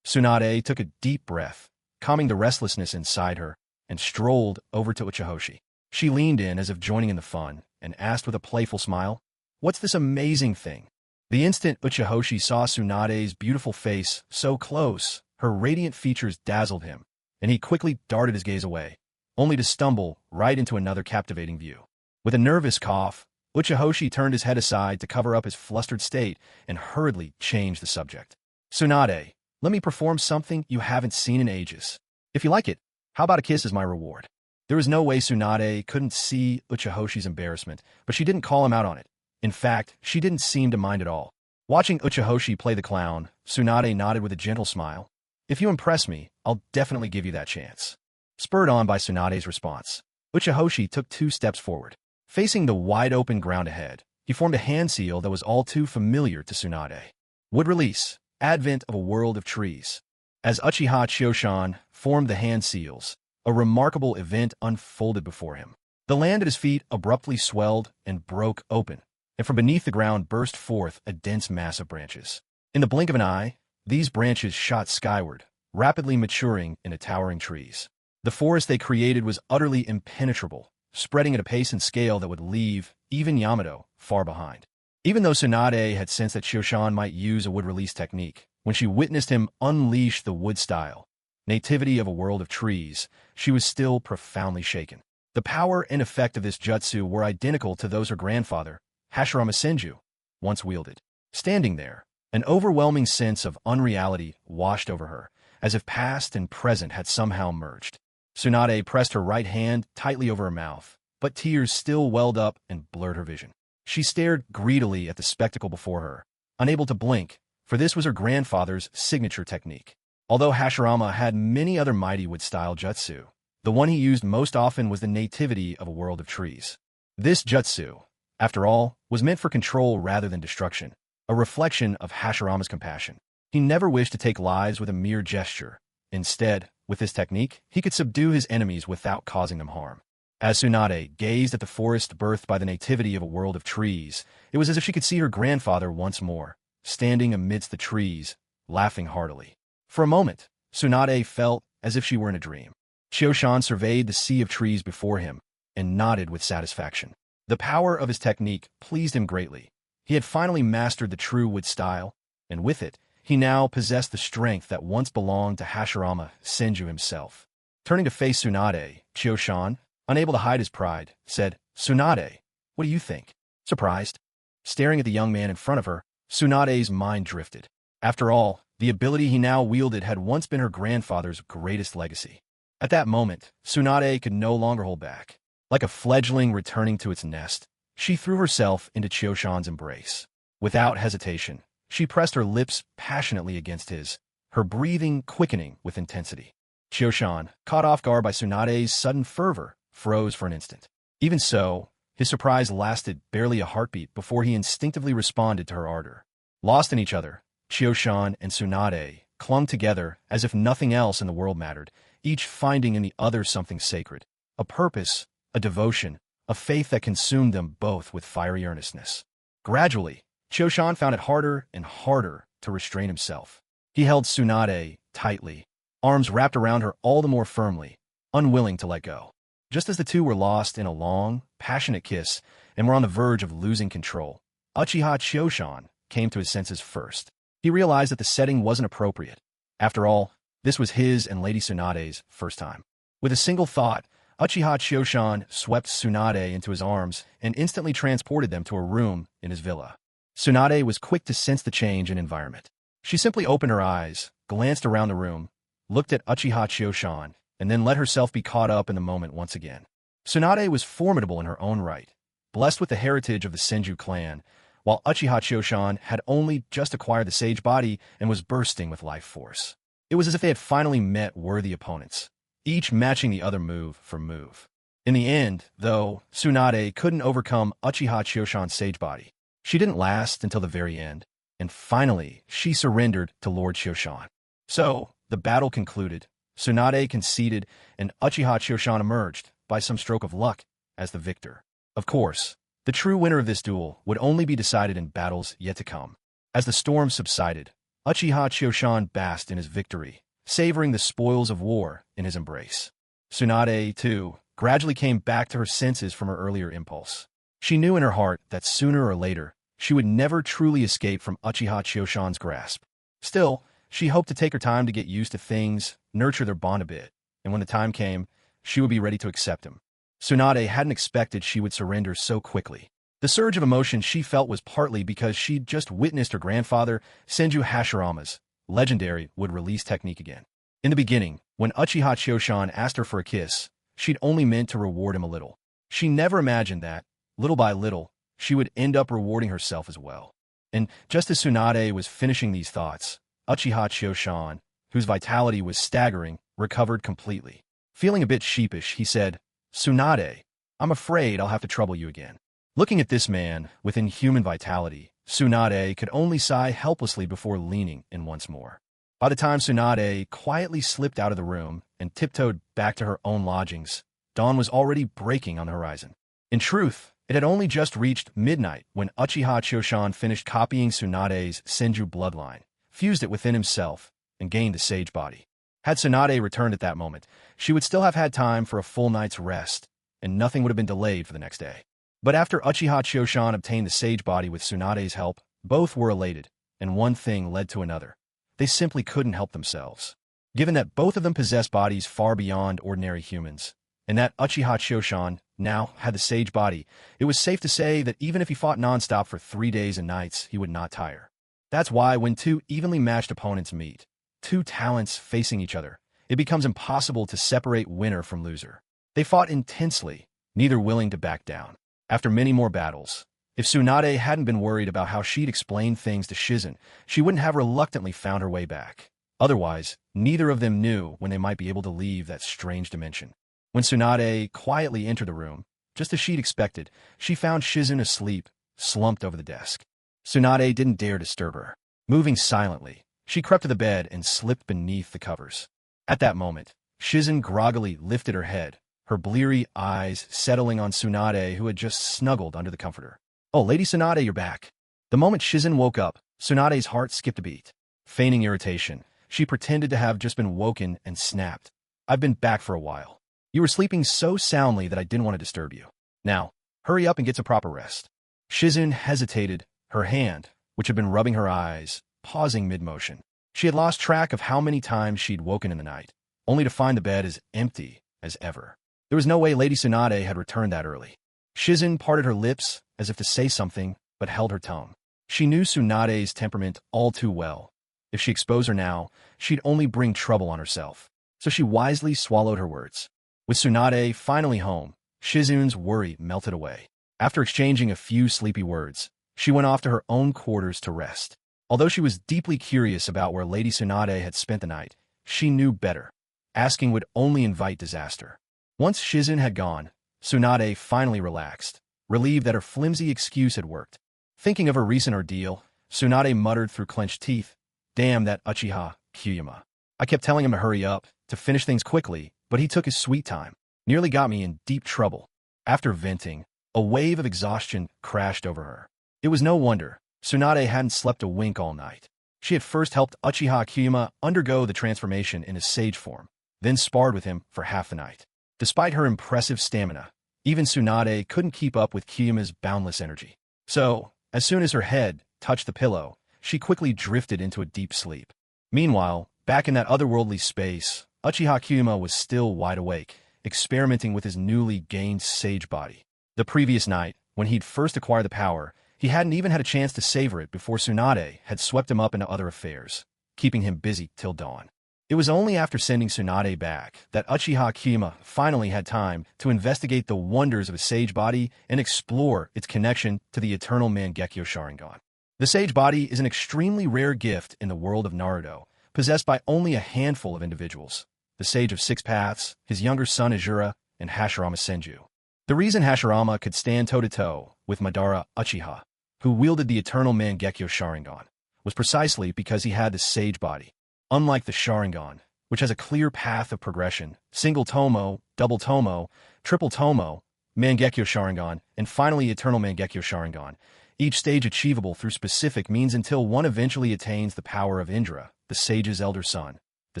Tsunade took a deep breath, calming the restlessness inside her, and strolled over to Uchihoshi. She leaned in as if joining in the fun, and asked with a playful smile, "What's this amazing thing?" The instant Uchihoshi saw Tsunade's beautiful face so close, her radiant features dazzled him, and he quickly darted his gaze away, only to stumble right into another captivating view. With a nervous cough, Uchihoshi turned his head aside to cover up his flustered state and hurriedly changed the subject. "Tsunade, let me perform something you haven't seen in ages. If you like it, How about a kiss as my reward? There was no way Tsunade couldn't see Uchihoshi's embarrassment, but she didn't call him out on it. In fact, she didn't seem to mind at all. Watching Uchihoshi play the clown, Tsunade nodded with a gentle smile. If you impress me, I'll definitely give you that chance. Spurred on by Tsunade's response, Uchihoshi took 2 steps forward. Facing the wide-open ground ahead, he formed a hand seal that was all too familiar to Tsunade. Would release, Advent of a World of Trees. As Uchiha Choshan formed the hand seals, a remarkable event unfolded before him. The land at his feet abruptly swelled and broke open, and from beneath the ground burst forth a dense mass of branches. In the blink of an eye, these branches shot skyward, rapidly maturing into towering trees. The forest they created was utterly impenetrable, spreading at a pace and scale that would leave even Yamato far behind. Even though Tsunade had sensed that Choshan might use a wood-release technique, when she witnessed him unleash the wood-style nativity of a world of trees, she was still profoundly shaken. The power and effect of this jutsu were identical to those her grandfather, Hashirama Senju, once wielded. Standing there, an overwhelming sense of unreality washed over her, as if past and present had somehow merged. Tsunade pressed her right hand tightly over her mouth, but tears still welled up and blurred her vision. She stared greedily at the spectacle before her, unable to blink, for this was her grandfather's signature technique. Although Hashirama had many other mighty wood-style jutsu, the one he used most often was the nativity of a world of trees. This jutsu, after all, was meant for control rather than destruction, a reflection of Hashirama's compassion. He never wished to take lives with a mere gesture. Instead, with this technique, he could subdue his enemies without causing them harm. As Tsunade gazed at the forest birthed by the nativity of a world of trees, it was as if she could see her grandfather once more, standing amidst the trees, laughing heartily. For a moment, Tsunade felt as if she were in a dream. Choshan surveyed the sea of trees before him and nodded with satisfaction. The power of his technique pleased him greatly. He had finally mastered the true wood style, and with it, he now possessed the strength that once belonged to Hashirama Senju himself. Turning to face Tsunade, Choshan, unable to hide his pride, said, "Tsunade, what do you think?" Surprised, staring at the young man in front of her, Tsunade's mind drifted. After all, the ability he now wielded had once been her grandfather's greatest legacy. At that moment, Tsunade could no longer hold back. Like a fledgling returning to its nest, she threw herself into Choshan's embrace. Without hesitation, she pressed her lips passionately against his, her breathing quickening with intensity. Choshan, caught off guard by Tsunade's sudden fervor, froze for an instant. Even so, his surprise lasted barely a heartbeat before he instinctively responded to her ardor. Lost in each other, Choshan and Tsunade clung together as if nothing else in the world mattered, each finding in the other something sacred, a purpose, a devotion, a faith that consumed them both with fiery earnestness. Gradually, Choshan found it harder and harder to restrain himself. He held Tsunade tightly, arms wrapped around her all the more firmly, unwilling to let go. Just as the two were lost in a long, passionate kiss and were on the verge of losing control, Uchiha Choshan came to his senses first. He realized that the setting wasn't appropriate. After all, this was his and Lady Tsunade's first time. With a single thought, Uchiha Choshan swept Tsunade into his arms and instantly transported them to a room in his villa. Tsunade was quick to sense the change in environment. She simply opened her eyes, glanced around the room, looked at Uchiha Choshan, and then let herself be caught up in the moment once again. Tsunade was formidable in her own right, blessed with the heritage of the Senju clan, while Uchiha Choshan had only just acquired the sage body and was bursting with life force. It was as if they had finally met worthy opponents, each matching the other move for move. In the end, though, Tsunade couldn't overcome Uchiha Choshan's sage body. She didn't last until the very end, and finally, she surrendered to Lord Choshan. So, the battle concluded, Tsunade conceded, and Uchiha Choshan emerged, by some stroke of luck, as the victor. Of course, the true winner of this duel would only be decided in battles yet to come. As the storm subsided, Uchiha Choshan basked in his victory, savoring the spoils of war in his embrace. Tsunade, too, gradually came back to her senses from her earlier impulse. She knew in her heart that sooner or later, she would never truly escape from Uchiha Choshan's grasp. Still, she hoped to take her time to get used to things, nurture their bond a bit, and when the time came, she would be ready to accept him. Tsunade hadn't expected she would surrender so quickly. The surge of emotion she felt was partly because she'd just witnessed her grandfather, Senju Hashirama's legendary wood-release technique again. In the beginning, When Uchiha Choshan asked her for a kiss, she'd only meant to reward him a little. She never imagined that, little by little, she would end up rewarding herself as well. And just as Tsunade was finishing these thoughts, Uchiha Choshan, whose vitality was staggering, recovered completely. Feeling a bit sheepish, he said, "Tsunade, I'm afraid I'll have to trouble you again." Looking at this man with inhuman vitality, Tsunade could only sigh helplessly before leaning in once more. By the time Tsunade quietly slipped out of the room and tiptoed back to her own lodgings, dawn was already breaking on the horizon. In truth, it had only just reached midnight when Uchiha Choshan finished copying Tsunade's Senju bloodline, fused it within himself, and gained the sage body. Had Tsunade returned at that moment, she would still have had time for a full night's rest, and nothing would have been delayed for the next day. But after Uchiha Choshan obtained the sage body with Tsunade's help, both were elated, and one thing led to another. They simply couldn't help themselves. Given that both of them possessed bodies far beyond ordinary humans, and that Uchiha Choshan now had the sage body, it was safe to say that even if he fought nonstop for 3 days and nights, he would not tire. That's why when two evenly matched opponents meet, two talents facing each other, it becomes impossible to separate winner from loser. They fought intensely, neither willing to back down. After many more battles, if Tsunade hadn't been worried about how she'd explain things to Shizen, she wouldn't have reluctantly found her way back. Otherwise, neither of them knew when they might be able to leave that strange dimension. When Tsunade quietly entered the room, just as she'd expected, she found Shizen asleep, slumped over the desk. Tsunade didn't dare disturb her. Moving silently, she crept to the bed and slipped beneath the covers. At that moment, Shizen groggily lifted her head, her bleary eyes settling on Tsunade, who had just snuggled under the comforter. "Oh, Lady Tsunade, you're back." The moment Shizen woke up, Tsunade's heart skipped a beat. Feigning irritation, she pretended to have just been woken and snapped. "I've been back for a while. You were sleeping so soundly that I didn't want to disturb you. Now, hurry up and get some proper rest." Shizen hesitated, her hand, which had been rubbing her eyes, pausing mid-motion. She had lost track of how many times she'd woken in the night, only to find the bed as empty as ever. There was no way Lady Tsunade had returned that early. Shizen parted her lips as if to say something, but held her tongue. She knew Tsunade's temperament all too well. If she exposed her now, she'd only bring trouble on herself. So she wisely swallowed her words. With Tsunade finally home, Shizen's worry melted away. After exchanging a few sleepy words, she went off to her own quarters to rest. Although she was deeply curious about where Lady Tsunade had spent the night, she knew better. Asking would only invite disaster. Once Shizen had gone, Tsunade finally relaxed, relieved that her flimsy excuse had worked. Thinking of her recent ordeal, Tsunade muttered through clenched teeth, "Damn that Uchiha Kyuyama. I kept telling him to hurry up, to finish things quickly, but he took his sweet time. Nearly got me in deep trouble." After venting, a wave of exhaustion crashed over her. It was no wonder Tsunade hadn't slept a wink all night. She had first helped Uchiha Kyuyama undergo the transformation in his sage form, then sparred with him for half the night. Despite her impressive stamina, even Tsunade couldn't keep up with Kyuyama's boundless energy. So, as soon as her head touched the pillow, she quickly drifted into a deep sleep. Meanwhile, back in that otherworldly space, Uchiha Kyuyama was still wide awake, experimenting with his newly gained sage body. The previous night, when he'd first acquired the power, he hadn't even had a chance to savor it before Tsunade had swept him up into other affairs, keeping him busy till dawn. It was only after sending Tsunade back that Uchiha Kyuyama finally had time to investigate the wonders of his sage body and explore its connection to the eternal Mangekyo Sharingan. The sage body is an extremely rare gift in the world of Naruto, possessed by only a handful of individuals: the Sage of Six Paths, his younger son Azura, and Hashirama Senju. The reason Hashirama could stand toe-to-toe with Madara Uchiha, who wielded the eternal Mangekyo Sharingan, was precisely because he had the sage body. Unlike the Sharingan, which has a clear path of progression, single tomo, double tomo, triple tomo, Mangekyo Sharingan, and finally Eternal Mangekyo Sharingan, each stage achievable through specific means until one eventually attains the power of Indra, the sage's elder son. The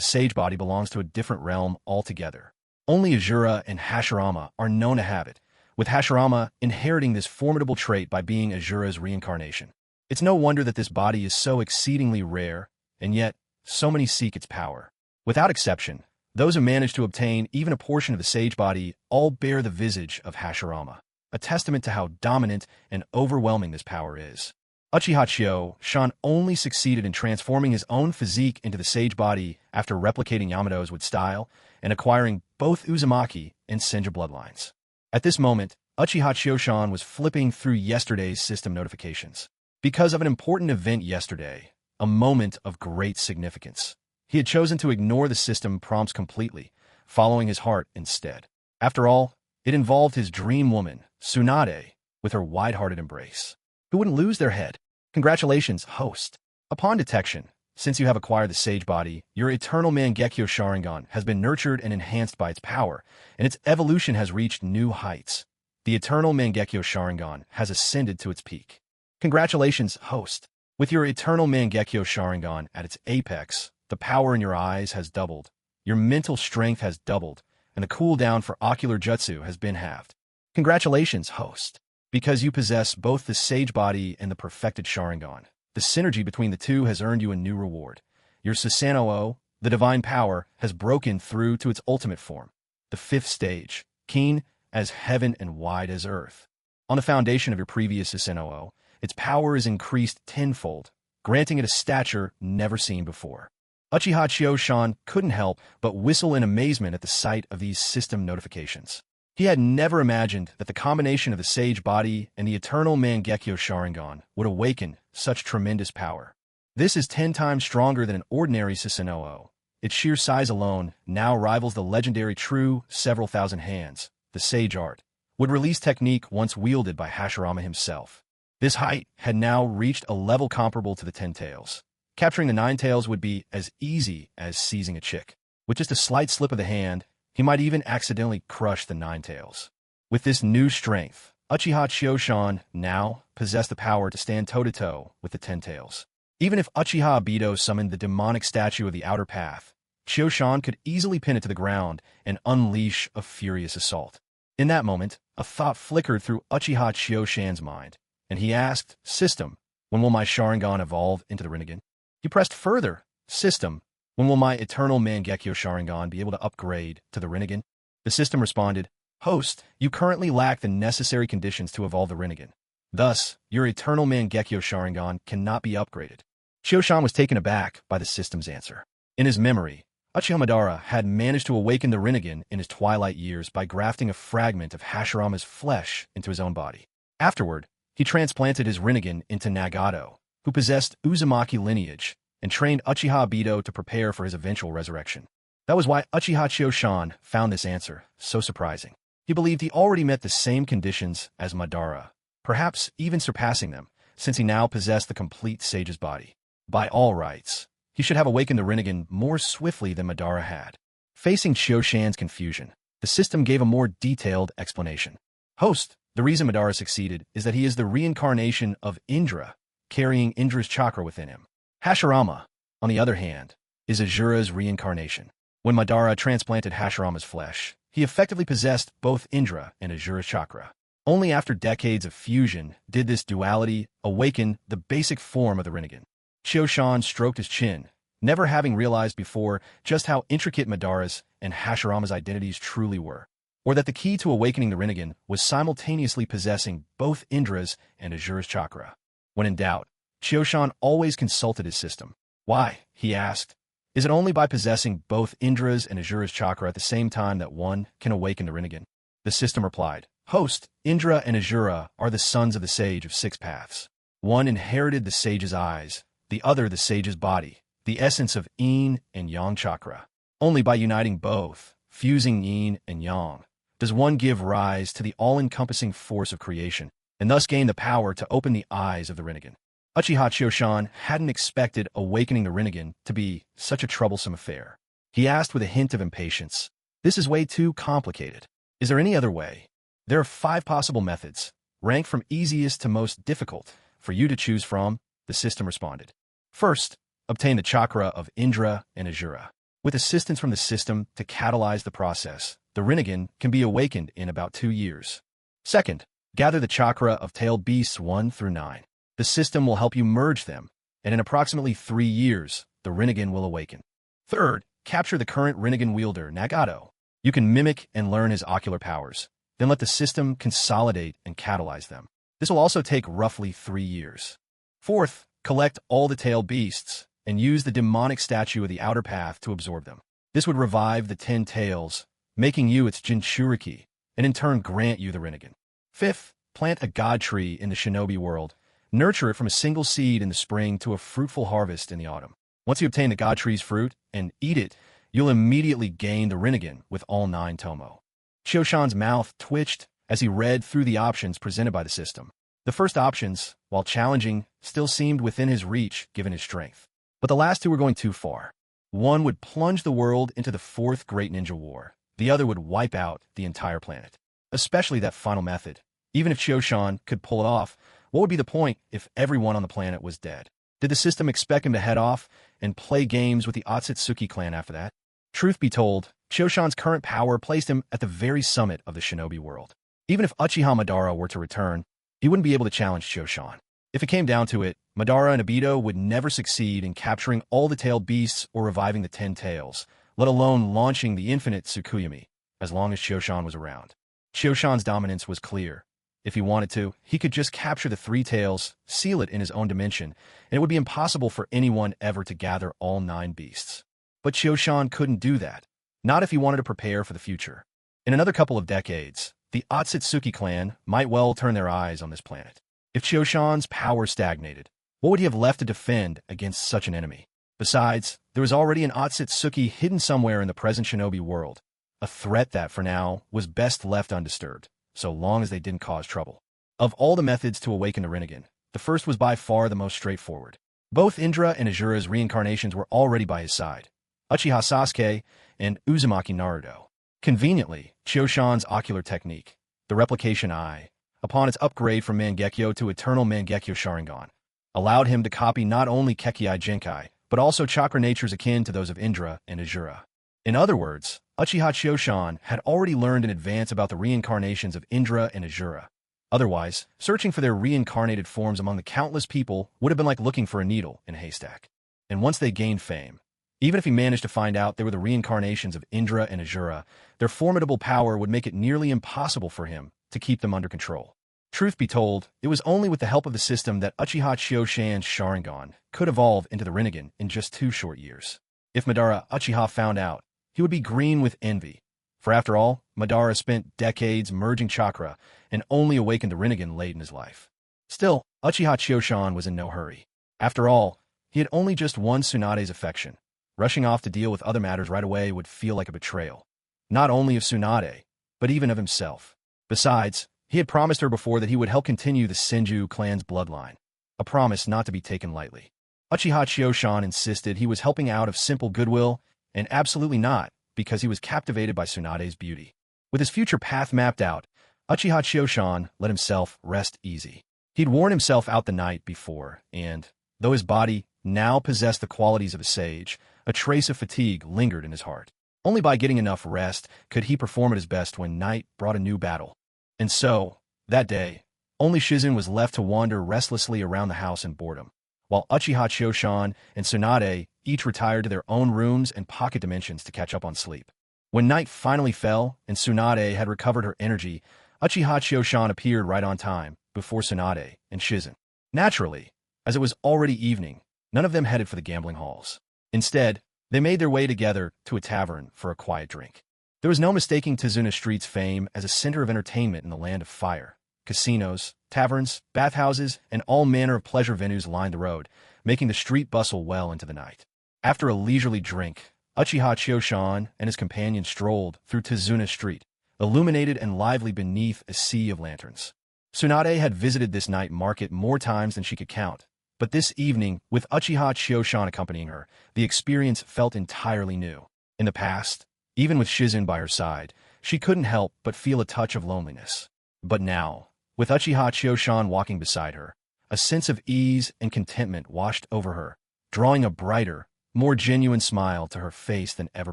sage body belongs to a different realm altogether. Only Azura and Hashirama are known to have it, with Hashirama inheriting this formidable trait by being Azura's reincarnation. It's no wonder that this body is so exceedingly rare, and yet so many seek its power. Without exception, those who manage to obtain even a portion of the sage body all bear the visage of Hashirama, a testament to how dominant and overwhelming this power is. Uchiha Shan only succeeded in transforming his own physique into the sage body after replicating Yamato's with style and acquiring both Uzumaki and Senja bloodlines. At this moment, Uchiha Shan was flipping through yesterday's system notifications. Because of an important event yesterday, a moment of great significance, he had chosen to ignore the system prompts completely, following his heart instead. After all, it involved his dream woman, Tsunade, with her wide-hearted embrace. Who wouldn't lose their head? Congratulations, host. Upon detection, since you have acquired the sage body, your eternal Mangekyo Sharingan has been nurtured and enhanced by its power, and its evolution has reached new heights. The eternal Mangekyo Sharingan has ascended to its peak. Congratulations, host. With your eternal Mangekyo Sharingan at its apex, the power in your eyes has doubled, your mental strength has doubled, and the cooldown for ocular jutsu has been halved. Congratulations, host. Because you possess both the sage body and the perfected Sharingan, the synergy between the two has earned you a new reward. Your Susanoo, the divine power, has broken through to its ultimate form, the fifth stage, keen as heaven and wide as earth. On the foundation of your previous Susanoo, its power is increased tenfold, granting it a stature never seen before. Uchiha Shan couldn't help but whistle in amazement at the sight of these system notifications. He had never imagined that the combination of the sage body and the eternal Mangekyo Sharingan would awaken such tremendous power. This is 10 times stronger than an ordinary Susanoo. Its sheer size alone now rivals the legendary true several thousand hands, the sage art, would release technique once wielded by Hashirama himself. This height had now reached a level comparable to the 10 tails. Capturing the 9 tails would be as easy as seizing a chick. With just a slight slip of the hand, he might even accidentally crush the 9 tails. With this new strength, Uchiha Shan now possessed the power to stand toe-to-toe with the 10 tails. Even if Uchiha Obito summoned the demonic statue of the Outer Path, Shan could easily pin it to the ground and unleash a furious assault. In that moment, a thought flickered through Uchiha Shan's mind, and he asked, "System, when will my Sharingan evolve into the Rinnegan?" He pressed further, "System, when will my eternal Mangekyo Sharingan be able to upgrade to the Rinnegan?" The system responded, "Host, you currently lack the necessary conditions to evolve the Rinnegan. Thus, your eternal Mangekyo Sharingan cannot be upgraded." Shan was taken aback by the system's answer. In his memory, Uchiha Madara had managed to awaken the Rinnegan in his twilight years by grafting a fragment of Hashirama's flesh into his own body. Afterward, he transplanted his Rinnegan into Nagato, who possessed Uzumaki lineage, and trained Uchiha Obito to prepare for his eventual resurrection. That was why Uchiha Shan found this answer so surprising. He believed he already met the same conditions as Madara, perhaps even surpassing them, since he now possessed the complete sage's body. By all rights, he should have awakened the Rinnegan more swiftly than Madara had. Facing Shan's confusion, the system gave a more detailed explanation. "Host, the reason Madara succeeded is that he is the reincarnation of Indra, carrying Indra's chakra within him. Hashirama, on the other hand, is Azura's reincarnation. When Madara transplanted Hashirama's flesh, he effectively possessed both Indra and Azura's chakra. Only after decades of fusion did this duality awaken the basic form of the Rinnegan." Shan stroked his chin, never having realized before just how intricate Madara's and Hashirama's identities truly were, or that the key to awakening the Rinnegan was simultaneously possessing both Indra's and Azura's chakra. When in doubt, Shan always consulted his system. "Why?" he asked. "Is it only by possessing both Indra's and Azura's chakra at the same time that one can awaken the Rinnegan?" The system replied, "Host, Indra and Azura are the sons of the sage of 6 paths. One inherited the sage's eyes, the other the sage's body, the essence of yin and yang chakra. Only by uniting both, fusing yin and yang, does one give rise to the all-encompassing force of creation, and thus gain the power to open the eyes of the Rinnegan." Uchiha Shan hadn't expected awakening the Rinnegan to be such a troublesome affair. He asked with a hint of impatience, "This is way too complicated. Is there any other way?" "There are 5 possible methods, ranked from easiest to most difficult, for you to choose from," the system responded. "First, obtain the chakra of Indra and Azura. With assistance from the system to catalyze the process, the Rinnegan can be awakened in about 2 years. Second, gather the chakra of tailed beasts 1 through 9. The system will help you merge them, and in approximately 3 years, the Rinnegan will awaken. Third, capture the current Rinnegan wielder, Nagato. You can mimic and learn his ocular powers, then let the system consolidate and catalyze them. This will also take roughly 3 years. Fourth, collect all the tailed beasts, and use the demonic statue of the outer path to absorb them. This would revive the 10 tails, making you its Jinchuriki, and in turn grant you the Rinnegan. Fifth, plant a god tree in the Shinobi world. Nurture it from a single seed in the spring to a fruitful harvest in the autumn. Once you obtain the god tree's fruit and eat it, you'll immediately gain the Rinnegan with all 9 tomo. Chioshan's mouth twitched as he read through the options presented by the system. The first options, while challenging, still seemed within his reach given his strength. But the last two were going too far. One would plunge the world into the 4th Great Ninja War. The other would wipe out the entire planet. Especially that final method. Even if Chioshan could pull it off, what would be the point if everyone on the planet was dead? Did the system expect him to head off and play games with the Otsutsuki clan after that? Truth be told, Chioshan's current power placed him at the very summit of the Shinobi world. Even if Uchiha Madara were to return, he wouldn't be able to challenge Chioshan. If it came down to it, Madara and Obito would never succeed in capturing all the tailed beasts or reviving the 10 tails, let alone launching the infinite Tsukuyomi, as long as Chioshan was around. Chioshan's dominance was clear. If he wanted to, he could just capture the 3 tails, seal it in his own dimension, and it would be impossible for anyone ever to gather all 9 beasts. But Chioshan couldn't do that, not if he wanted to prepare for the future. In another couple of decades, the Otsutsuki clan might well turn their eyes on this planet. If Chioshan's power stagnated, what would he have left to defend against such an enemy? Besides, there was already an Otsutsuki hidden somewhere in the present Shinobi world, a threat that, for now, was best left undisturbed, so long as they didn't cause trouble. Of all the methods to awaken the Rinnegan, the first was by far the most straightforward. Both Indra and Asura's reincarnations were already by his side, Uchiha Sasuke and Uzumaki Naruto. Conveniently, Chioshan's ocular technique, the replication eye, upon its upgrade from Mangekyo to Eternal Mangekyo Sharingan, allowed him to copy not only Kekkai Genkai, but also chakra natures akin to those of Indra and Asura. In other words, Uchiha Chioshan had already learned in advance about the reincarnations of Indra and Asura. Otherwise, searching for their reincarnated forms among the countless people would have been like looking for a needle in a haystack. And once they gained fame, even if he managed to find out they were the reincarnations of Indra and Asura, their formidable power would make it nearly impossible for him to keep them under control. Truth be told, it was only with the help of the system that Uchiha Chioshan's Sharingan could evolve into the Rinnegan in just 2 short years. If Madara Uchiha found out, he would be green with envy. For after all, Madara spent decades merging chakra and only awakened the Rinnegan late in his life. Still, Uchiha Chioshan was in no hurry. After all, he had only just won Tsunade's affection. Rushing off to deal with other matters right away would feel like a betrayal. Not only of Tsunade, but even of himself. Besides, he had promised her before that he would help continue the Senju clan's bloodline. A promise not to be taken lightly. Uchiha Chioshan insisted he was helping out of simple goodwill, and absolutely not, because he was captivated by Tsunade's beauty. With his future path mapped out, Uchiha Chioshan let himself rest easy. He'd worn himself out the night before, and, though his body now possessed the qualities of a sage, a trace of fatigue lingered in his heart. Only by getting enough rest could he perform at his best when night brought a new battle. And so, that day, only Shizen was left to wander restlessly around the house in boredom, while Uchiha Chioshan and Tsunade each retired to their own rooms and pocket dimensions to catch up on sleep. When night finally fell and Tsunade had recovered her energy, Uchiha Chioshan appeared right on time, before Tsunade and Shizen. Naturally, as it was already evening, none of them headed for the gambling halls. Instead, they made their way together to a tavern for a quiet drink. There was no mistaking Tazuna Street's fame as a center of entertainment in the land of fire. Casinos, taverns, bathhouses, and all manner of pleasure venues lined the road, making the street bustle well into the night. After a leisurely drink, Uchiha Chioshan and his companion strolled through Tazuna Street, illuminated and lively beneath a sea of lanterns. Tsunade had visited this night market more times than she could count, but this evening, with Uchiha Chioshan accompanying her, the experience felt entirely new. In the past, even with Shizen by her side, she couldn't help but feel a touch of loneliness. But now, with Uchiha Chioshan walking beside her, a sense of ease and contentment washed over her, drawing a brighter, more genuine smile to her face than ever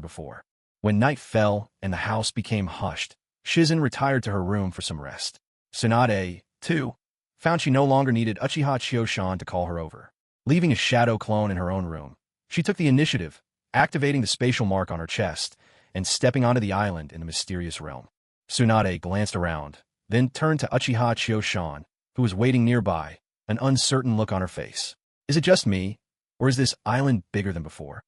before. When night fell and the house became hushed, Shizen retired to her room for some rest. Tsunade, too, found she no longer needed Uchiha Chioshan to call her over. Leaving a shadow clone in her own room, she took the initiative, activating the spatial mark on her chest and stepping onto the island in the mysterious realm. Tsunade glanced around, then turned to Uchiha Chioshan, who was waiting nearby, an uncertain look on her face. Is it just me, or is this island bigger than before?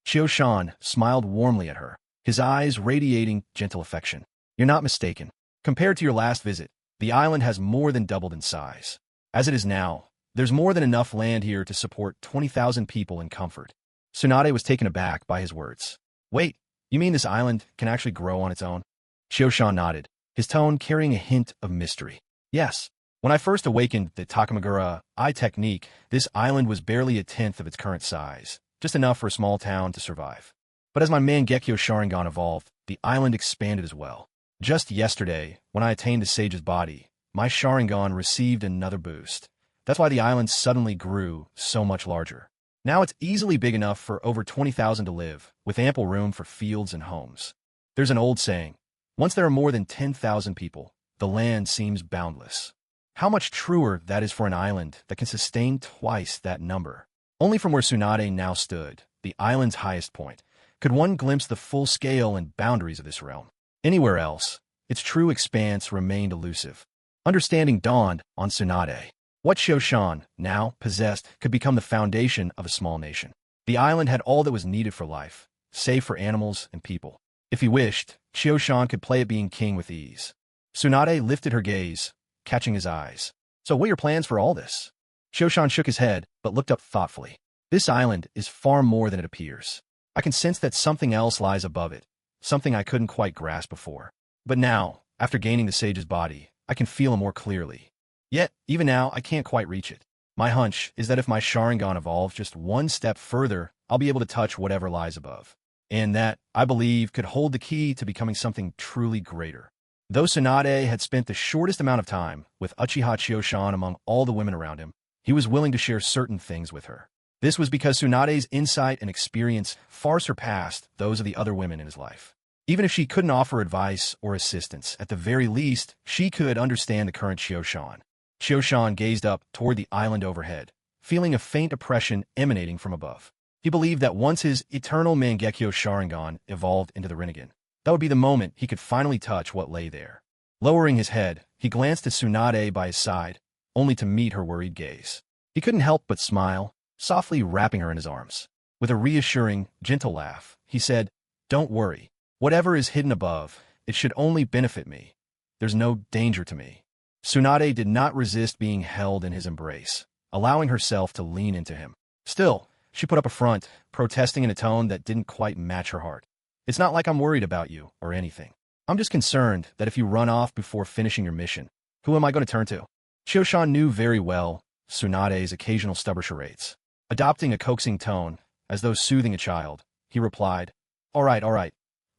Chio-shan smiled warmly at her, his eyes radiating gentle affection. You're not mistaken. Compared to your last visit, the island has more than doubled in size. As it is now, there's more than enough land here to support 20,000 people in comfort. Tsunade was taken aback by his words. Wait, you mean this island can actually grow on its own? Chio-shan nodded, his tone carrying a hint of mystery. Yes. When I first awakened the Takamagura eye technique, this island was barely a tenth of its current size, just enough for a small town to survive. But as my Mangekyo Sharingan evolved, the island expanded as well. Just yesterday, when I attained the sage's body, my Sharingan received another boost. That's why the island suddenly grew so much larger. Now it's easily big enough for over 20,000 to live, with ample room for fields and homes. There's an old saying, once there are more than 10,000 people, the land seems boundless. How much truer that is for an island that can sustain twice that number. Only from where Tsunade now stood, the island's highest point, could one glimpse the full scale and boundaries of this realm. Anywhere else, its true expanse remained elusive. Understanding dawned on Tsunade. What Chio-shan, now possessed, could become the foundation of a small nation. The island had all that was needed for life, save for animals and people. If he wished, Chio-shan could play at being king with ease. Tsunade lifted her gaze, catching his eyes. So what are your plans for all this? Chio-shan shook his head, but looked up thoughtfully. This island is far more than it appears. I can sense that something else lies above it, something I couldn't quite grasp before. But now, after gaining the sage's body, I can feel it more clearly. Yet, even now, I can't quite reach it. My hunch is that if my Sharingan evolves just one step further, I'll be able to touch whatever lies above. And that, I believe, could hold the key to becoming something truly greater. Though Tsunade had spent the shortest amount of time with Uchiha Chio-shan among all the women around him, he was willing to share certain things with her. This was because Tsunade's insight and experience far surpassed those of the other women in his life. Even if she couldn't offer advice or assistance, at the very least, she could understand the current Chio-shan. Chio-shan gazed up toward the island overhead, feeling a faint oppression emanating from above. He believed that once his eternal Mangekyo Sharingan evolved into the Rinnegan, that would be the moment he could finally touch what lay there. Lowering his head, he glanced at Tsunade by his side, only to meet her worried gaze. He couldn't help but smile, softly wrapping her in his arms. With a reassuring, gentle laugh, he said, Don't worry. Whatever is hidden above, it should only benefit me. There's no danger to me. Tsunade did not resist being held in his embrace, allowing herself to lean into him. Still, she put up a front, protesting in a tone that didn't quite match her heart. It's not like I'm worried about you or anything. I'm just concerned that if you run off before finishing your mission, who am I going to turn to? Chio-shan knew very well Tsunade's occasional stubborn charades. Adopting a coaxing tone, as though soothing a child, he replied, all right.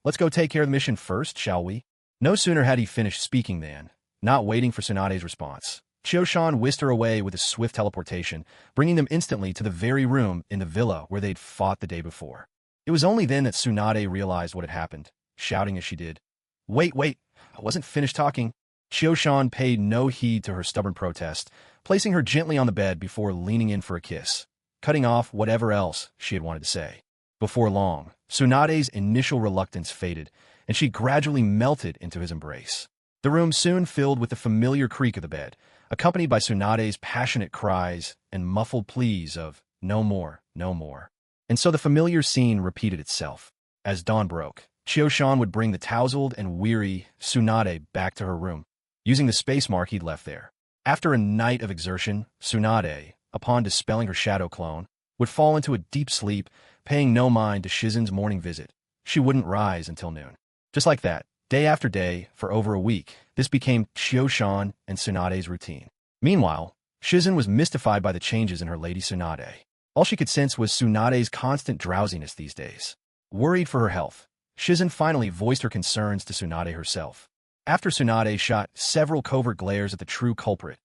Let's go take care of the mission first, shall we? No sooner had he finished speaking than, not waiting for Tsunade's response, Chio-shan whisked her away with a swift teleportation, bringing them instantly to the very room in the villa where they'd fought the day before. It was only then that Tsunade realized what had happened, shouting as she did, Wait, I wasn't finished talking. Chio-shan paid no heed to her stubborn protest, placing her gently on the bed before leaning in for a kiss, cutting off whatever else she had wanted to say. Before long, Tsunade's initial reluctance faded, and she gradually melted into his embrace. The room soon filled with the familiar creak of the bed, accompanied by Tsunade's passionate cries and muffled pleas of, no more, no more. And so the familiar scene repeated itself. As dawn broke, Chio-shan would bring the tousled and weary Tsunade back to her room, using the space mark he'd left there. After a night of exertion, Tsunade, upon dispelling her shadow clone, would fall into a deep sleep, paying no mind to Shizen's morning visit. She wouldn't rise until noon. Just like that, day after day, for over a week, this became Chio-shan and Tsunade's routine. Meanwhile, Shizen was mystified by the changes in her lady Tsunade. All she could sense was Tsunade's constant drowsiness these days. Worried for her health, Shizen finally voiced her concerns to Tsunade herself. After Tsunade shot several covert glares at the true culprit,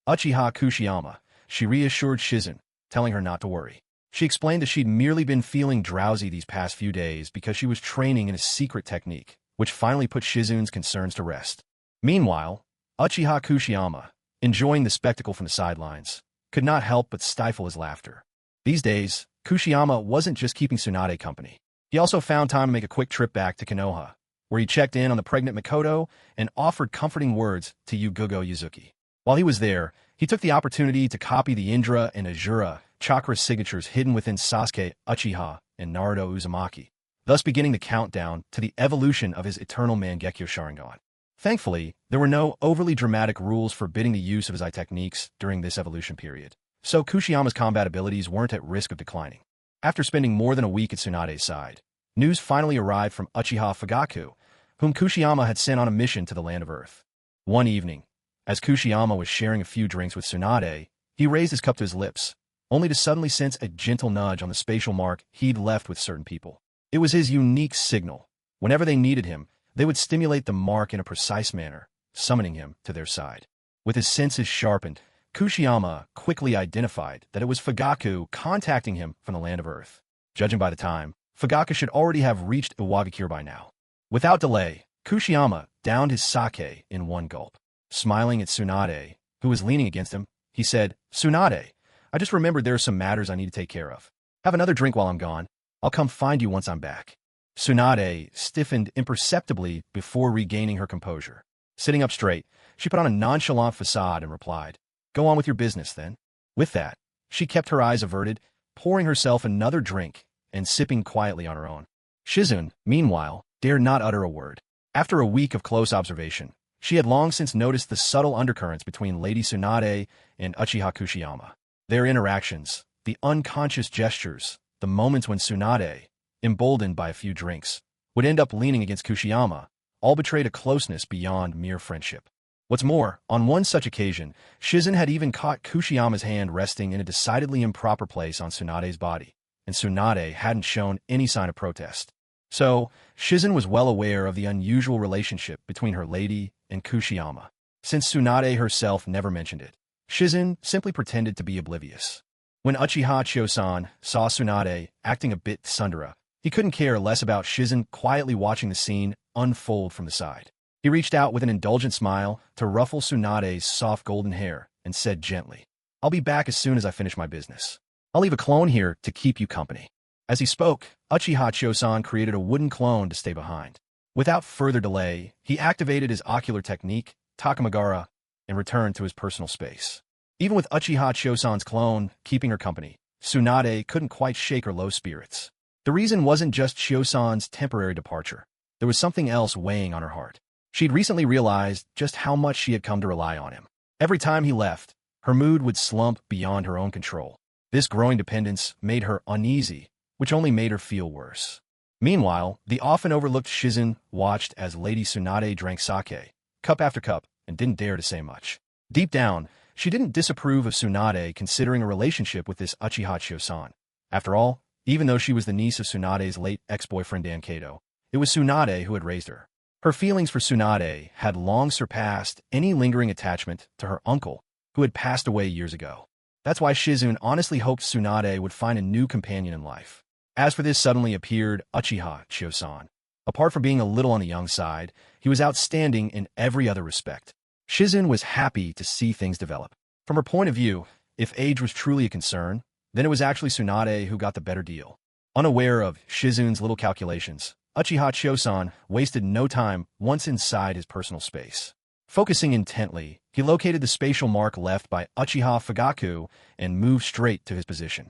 Uchiha Kushiyama, she reassured Shizen, telling her not to worry. She explained that she'd merely been feeling drowsy these past few days because she was training in a secret technique, which finally put Shizen's concerns to rest. Meanwhile, Uchiha Kushiyama, enjoying the spectacle from the sidelines, could not help but stifle his laughter. These days, Kushiyama wasn't just keeping Tsunade company. He also found time to make a quick trip back to Konoha, where he checked in on the pregnant Mikoto and offered comforting words to Yugugo Yuzuki. While he was there, He took the opportunity to copy the Indra and Azura chakra signatures hidden within Sasuke, Uchiha, and Naruto Uzumaki, thus beginning the countdown to the evolution of his eternal Mangekyo Sharingan. Thankfully, there were no overly dramatic rules forbidding the use of his eye techniques during this evolution period, so Kushiyama's combat abilities weren't at risk of declining. After spending more than a week at Tsunade's side, news finally arrived from Uchiha Fugaku, whom Kushiyama had sent on a mission to the Land of Earth. One evening, as Kushiyama was sharing a few drinks with Tsunade, he raised his cup to his lips, only to suddenly sense a gentle nudge on the spatial mark he'd left with certain people. It was his unique signal. Whenever they needed him, they would stimulate the mark in a precise manner, summoning him to their side. With his senses sharpened, Kushiyama quickly identified that it was Fugaku contacting him from the Land of Earth. Judging by the time, Fugaku should already have reached Iwagakure by now. Without delay, Kushiyama downed his sake in one gulp. Smiling at Tsunade, who was leaning against him, he said, "Tsunade, I just remembered there are some matters I need to take care of. Have another drink while I'm gone. I'll come find you once I'm back." Tsunade stiffened imperceptibly before regaining her composure. Sitting up straight, she put on a nonchalant facade and replied, "Go on with your business, then." With that, she kept her eyes averted, pouring herself another drink and sipping quietly on her own. Shizune, meanwhile, dared not utter a word. After a week of close observation, she had long since noticed the subtle undercurrents between Lady Tsunade and Uchiha Kushiyama. Their interactions, the unconscious gestures, the moments when Tsunade, emboldened by a few drinks, would end up leaning against Kushiyama, all betrayed a closeness beyond mere friendship. What's more, on one such occasion, Shizune had even caught Kushiyama's hand resting in a decidedly improper place on Tsunade's body, and Tsunade hadn't shown any sign of protest. So, Shizune was well aware of the unusual relationship between her lady and Kushiyama. Since Tsunade herself never mentioned it, Shizune simply pretended to be oblivious. When Uchiha Chosan saw Tsunade acting a bit tsundere, he couldn't care less about Shizune quietly watching the scene unfold from the side. He reached out with an indulgent smile to ruffle Tsunade's soft golden hair and said gently, "I'll be back as soon as I finish my business. I'll leave a clone here to keep you company." As he spoke, Uchiha Chosan created a wooden clone to stay behind. Without further delay, he activated his ocular technique, Takamagara, and returned to his personal space. Even with Uchiha Chosan's clone keeping her company, Tsunade couldn't quite shake her low spirits. The reason wasn't just Chosan's temporary departure. There was something else weighing on her heart. She'd recently realized just how much she had come to rely on him. Every time he left, her mood would slump beyond her own control. This growing dependence made her uneasy, which only made her feel worse. Meanwhile, the often overlooked Shizune watched as Lady Tsunade drank sake, cup after cup, and didn't dare to say much. Deep down, she didn't disapprove of Tsunade considering a relationship with this Uchiha Chosan. After all, even though she was the niece of Tsunade's late ex-boyfriend Dan Kato, it was Tsunade who had raised her. Her feelings for Tsunade had long surpassed any lingering attachment to her uncle, who had passed away years ago. That's why Shizune honestly hoped Tsunade would find a new companion in life. As for this suddenly appeared Uchiha Chosan, apart from being a little on the young side, he was outstanding in every other respect. Shizune was happy to see things develop. From her point of view, if age was truly a concern, then it was actually Tsunade who got the better deal. Unaware of Shizune's little calculations, Uchiha Chosan wasted no time once inside his personal space. Focusing intently, he located the spatial mark left by Uchiha Fugaku and moved straight to his position.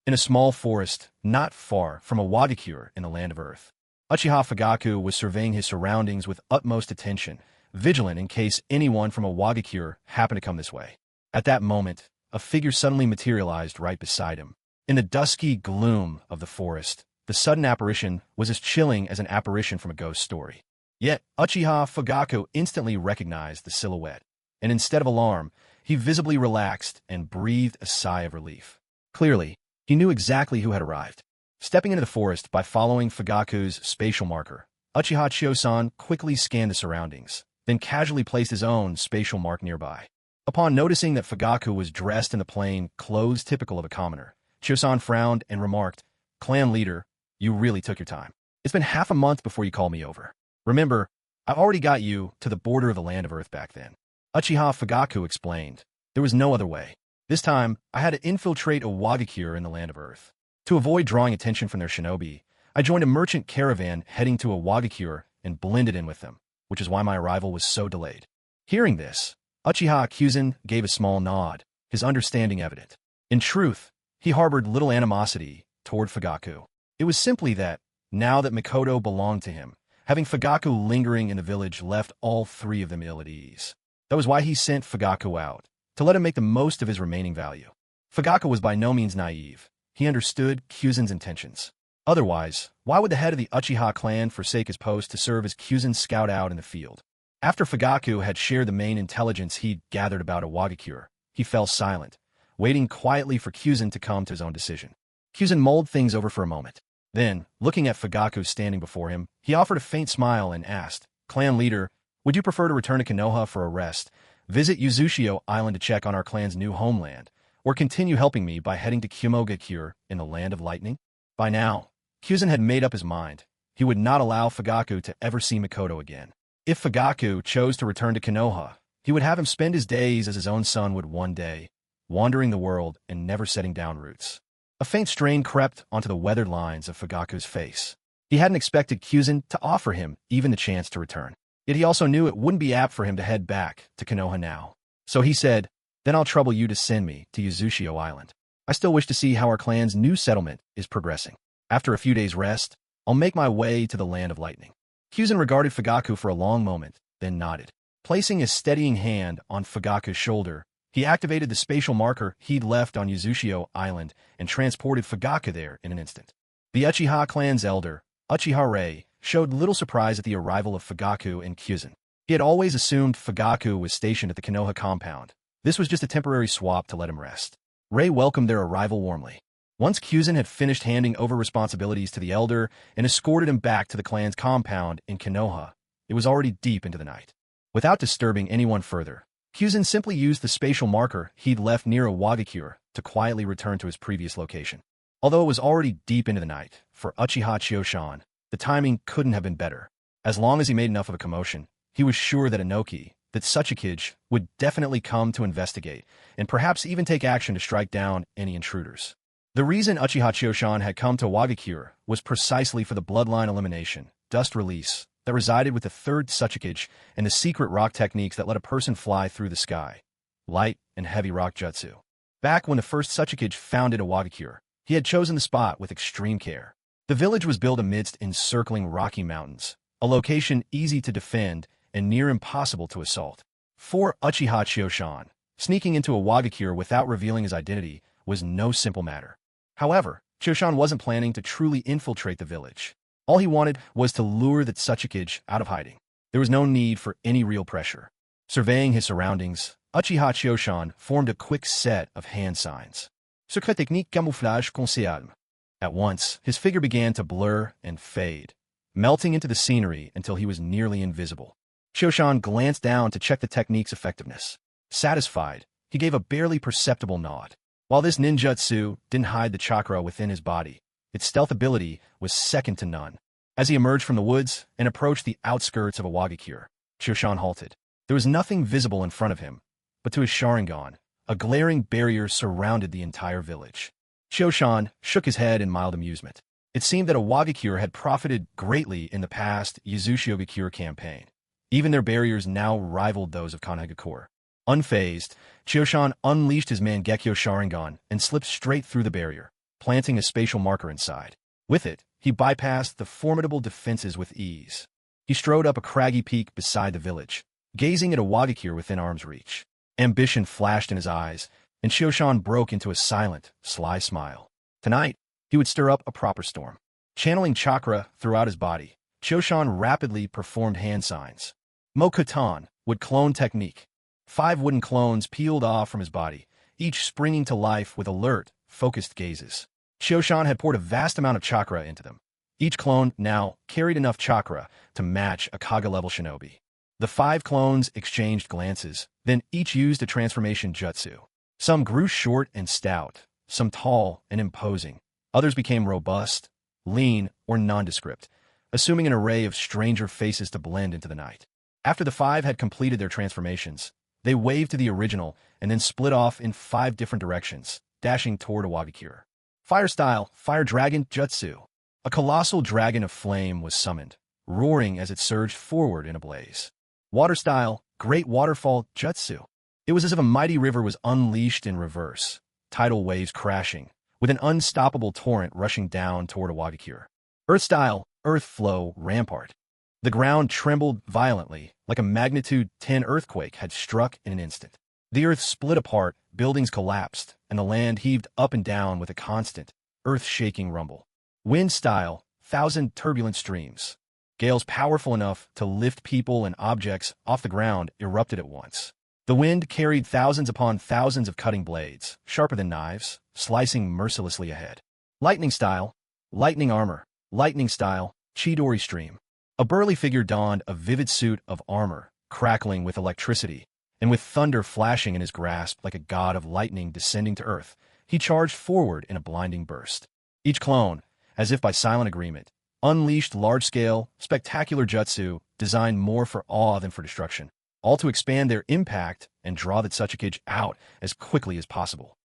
In a small forest, not far from Iwagakure in the Land of Earth, Uchiha Fugaku was surveying his surroundings with utmost attention, vigilant in case anyone from Iwagakure happened to come this way. At that moment, a figure suddenly materialized right beside him. In the dusky gloom of the forest, the sudden apparition was as chilling as an apparition from a ghost story. Yet, Uchiha Fugaku instantly recognized the silhouette, and instead of alarm, he visibly relaxed and breathed a sigh of relief. Clearly, he knew exactly who had arrived. Stepping into the forest by following Fugaku's spatial marker, Uchiha Chosan quickly scanned the surroundings, then casually placed his own spatial mark nearby. Upon noticing that Fugaku was dressed in the plain clothes typical of a commoner, Chosan frowned and remarked, "Clan leader, you really took your time. It's been half a month before you called me over. Remember, I already got you to the border of the Land of Earth back then." Uchiha Fugaku explained, "There was no other way. This time, I had to infiltrate Iwagakure in the Land of Earth. To avoid drawing attention from their shinobi, I joined a merchant caravan heading to Iwagakure and blended in with them, which is why my arrival was so delayed." Hearing this, Uchiha Kyuzen gave a small nod, his understanding evident. In truth, he harbored little animosity toward Fugaku. It was simply that, now that Mikoto belonged to him, having Fugaku lingering in the village left all three of them ill at ease. That was why he sent Fugaku out, to let him make the most of his remaining value. Fugaku was by no means naive. He understood Kyuzen's intentions. Otherwise, why would the head of the Uchiha clan forsake his post to serve as Kyuzen's scout out in the field? After Fugaku had shared the main intelligence he'd gathered about Iwagakure, he fell silent, waiting quietly for Kyuzen to come to his own decision. Kyuzen mulled things over for a moment. Then, looking at Fugaku standing before him, he offered a faint smile and asked, "Clan leader, would you prefer to return to Konoha for a rest, visit Yuzushio Island to check on our clan's new homeland, or continue helping me by heading to Kumogakure in the Land of Lightning?" By now, Kyuzen had made up his mind. He would not allow Fugaku to ever see Mikoto again. If Fugaku chose to return to Konoha, he would have him spend his days as his own son would one day, wandering the world and never setting down roots. A faint strain crept onto the weathered lines of Fugaku's face. He hadn't expected Kyuzen to offer him even the chance to return. Yet he also knew it wouldn't be apt for him to head back to Konoha now. So he said, "Then I'll trouble you to send me to Yuzushio Island. I still wish to see how our clan's new settlement is progressing. After a few days' rest, I'll make my way to the Land of Lightning." Kyuzen regarded Fugaku for a long moment, then nodded. Placing his steadying hand on Fugaku's shoulder, he activated the spatial marker he'd left on Yuzushio Island and transported Fugaku there in an instant. The Uchiha clan's elder, Uchiha Rei, showed little surprise at the arrival of Fugaku and Kyuzen. He had always assumed Fugaku was stationed at the Konoha compound. This was just a temporary swap to let him rest. Rei welcomed their arrival warmly. Once Kyuzen had finished handing over responsibilities to the elder and escorted him back to the clan's compound in Konoha, it was already deep into the night. Without disturbing anyone further, Kyuzen simply used the spatial marker he'd left near Iwagakure to quietly return to his previous location. Although it was already deep into the night, for Uchiha Chiyoshan, the timing couldn't have been better. As long as he made enough of a commotion, he was sure that Inoki, that Tsuchikage, would definitely come to investigate, and perhaps even take action to strike down any intruders. The reason Uchiha Chiyoshan had come to Iwagakure was precisely for the bloodline elimination, dust release, that resided with the third Tsuchikage and the secret rock techniques that let a person fly through the sky, light and heavy rock jutsu. Back when the first Tsuchikage founded Iwagakure, he had chosen the spot with extreme care. The village was built amidst encircling rocky mountains, a location easy to defend and near impossible to assault. For Uchiha Chiyoshan, sneaking into Iwagakure without revealing his identity was no simple matter. However, Chiyoshan wasn't planning to truly infiltrate the village. All he wanted was to lure the Tsuchikage out of hiding. There was no need for any real pressure. Surveying his surroundings, Uchiha Chiyoshan formed a quick set of hand signs. Secret technique camouflage conseillable. At once, his figure began to blur and fade, melting into the scenery until he was nearly invisible. Chiyoshan glanced down to check the technique's effectiveness. Satisfied, he gave a barely perceptible nod. While this ninjutsu didn't hide the chakra within his body, its stealth ability was second to none. As he emerged from the woods and approached the outskirts of Iwagakure, Chiyoshan halted. There was nothing visible in front of him, but to his Sharingan, a glaring barrier surrounded the entire village. Chiyoshan shook his head in mild amusement. It seemed that Iwagakure had profited greatly in the past Yuzushio campaign. Even their barriers now rivaled those of Kanagakure. Unfazed, Chiyoshan unleashed his Mangekyo Sharingan and slipped straight through the barrier, planting a spatial marker inside. With it, he bypassed the formidable defenses with ease. He strode up a craggy peak beside the village, gazing at Iwagakure within arm's reach. Ambition flashed in his eyes, and Chiyoshan broke into a silent, sly smile. Tonight, he would stir up a proper storm. Channeling chakra throughout his body, Chiyoshan rapidly performed hand signs. Mokutan, would clone technique. 5 wooden clones peeled off from his body, each springing to life with alert, focused gazes. Chiyoshan had poured a vast amount of chakra into them. Each clone now carried enough chakra to match a Kaga-level shinobi. The 5 clones exchanged glances, then each used a transformation jutsu. Some grew short and stout, some tall and imposing. Others became robust, lean, or nondescript, assuming an array of stranger faces to blend into the night. After the 5 had completed their transformations, they waved to the original and then split off in 5 different directions, dashing toward Iwagakure. Fire-style, Fire Dragon Jutsu. A colossal dragon of flame was summoned, roaring as it surged forward in a blaze. Water-style, Great Waterfall Jutsu. It was as if a mighty river was unleashed in reverse, tidal waves crashing, with an unstoppable torrent rushing down toward Awagakure. Earth-style, earth flow rampart. The ground trembled violently, like a magnitude 10 earthquake had struck in an instant. The earth split apart, buildings collapsed, and the land heaved up and down with a constant, earth-shaking rumble. Wind-style, 1,000 turbulent streams. Gales powerful enough to lift people and objects off the ground erupted at once. The wind carried thousands upon thousands of cutting blades, sharper than knives, slicing mercilessly ahead. Lightning-style, lightning armor. Lightning-style, Chidori stream. A burly figure donned a vivid suit of armor, crackling with electricity, and with thunder flashing in his grasp like a god of lightning descending to earth, he charged forward in a blinding burst. Each clone, as if by silent agreement, unleashed large-scale, spectacular jutsu designed more for awe than for destruction, all to expand their impact and draw the Tsuchikage out as quickly as possible.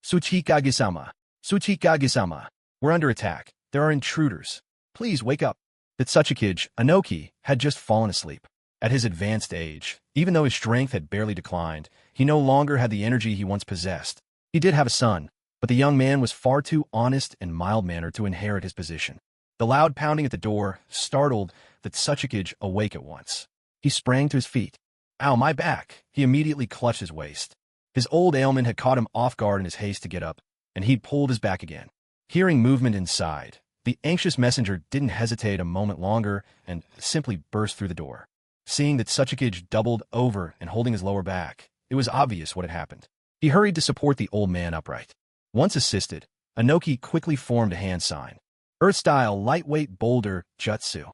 Tsuchikage-sama. Tsuchikage-sama. We're under attack. There are intruders. Please wake up. The Tsuchikage, Anoki, had just fallen asleep. At his advanced age, even though his strength had barely declined, he no longer had the energy he once possessed. He did have a son, but the young man was far too honest and mild-mannered to inherit his position. The loud pounding at the door startled the Tsuchikage awake at once. He sprang to his feet. Ow, my back! He immediately clutched his waist. His old ailment had caught him off guard in his haste to get up, and he'd pulled his back again. Hearing movement inside, the anxious messenger didn't hesitate a moment longer and simply burst through the door. Seeing that Tsuchikage doubled over and holding his lower back, it was obvious what had happened. He hurried to support the old man upright. Once assisted, Anoki quickly formed a hand sign. Earth-style lightweight boulder jutsu.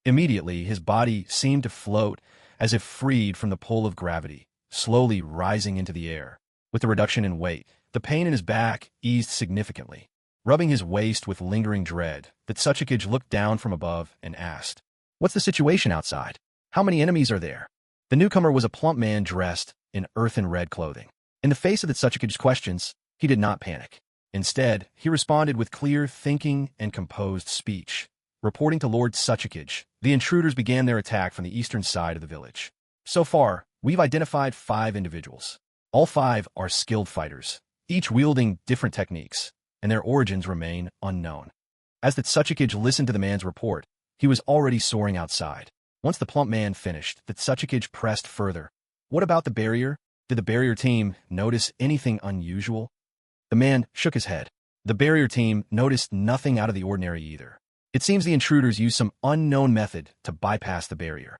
Immediately, his body seemed to float as if freed from the pull of gravity, slowly rising into the air. With the reduction in weight, the pain in his back eased significantly. Rubbing his waist with lingering dread, the Tsuchikage looked down from above and asked, "What's the situation outside? How many enemies are there?" The newcomer was a plump man dressed in earthen-red clothing. In the face of the Tsuchikage's questions, he did not panic. Instead, he responded with clear thinking and composed speech. Reporting to Lord Tsuchikage, the intruders began their attack from the eastern side of the village. So far, we've identified 5 individuals. All 5 are skilled fighters, each wielding different techniques, and their origins remain unknown. As the Tsuchikage listened to the man's report, he was already soaring outside. Once the plump man finished, the Tsuchikage pressed further. What about the barrier? Did the barrier team notice anything unusual? The man shook his head. The barrier team noticed nothing out of the ordinary either. It seems the intruders used some unknown method to bypass the barrier.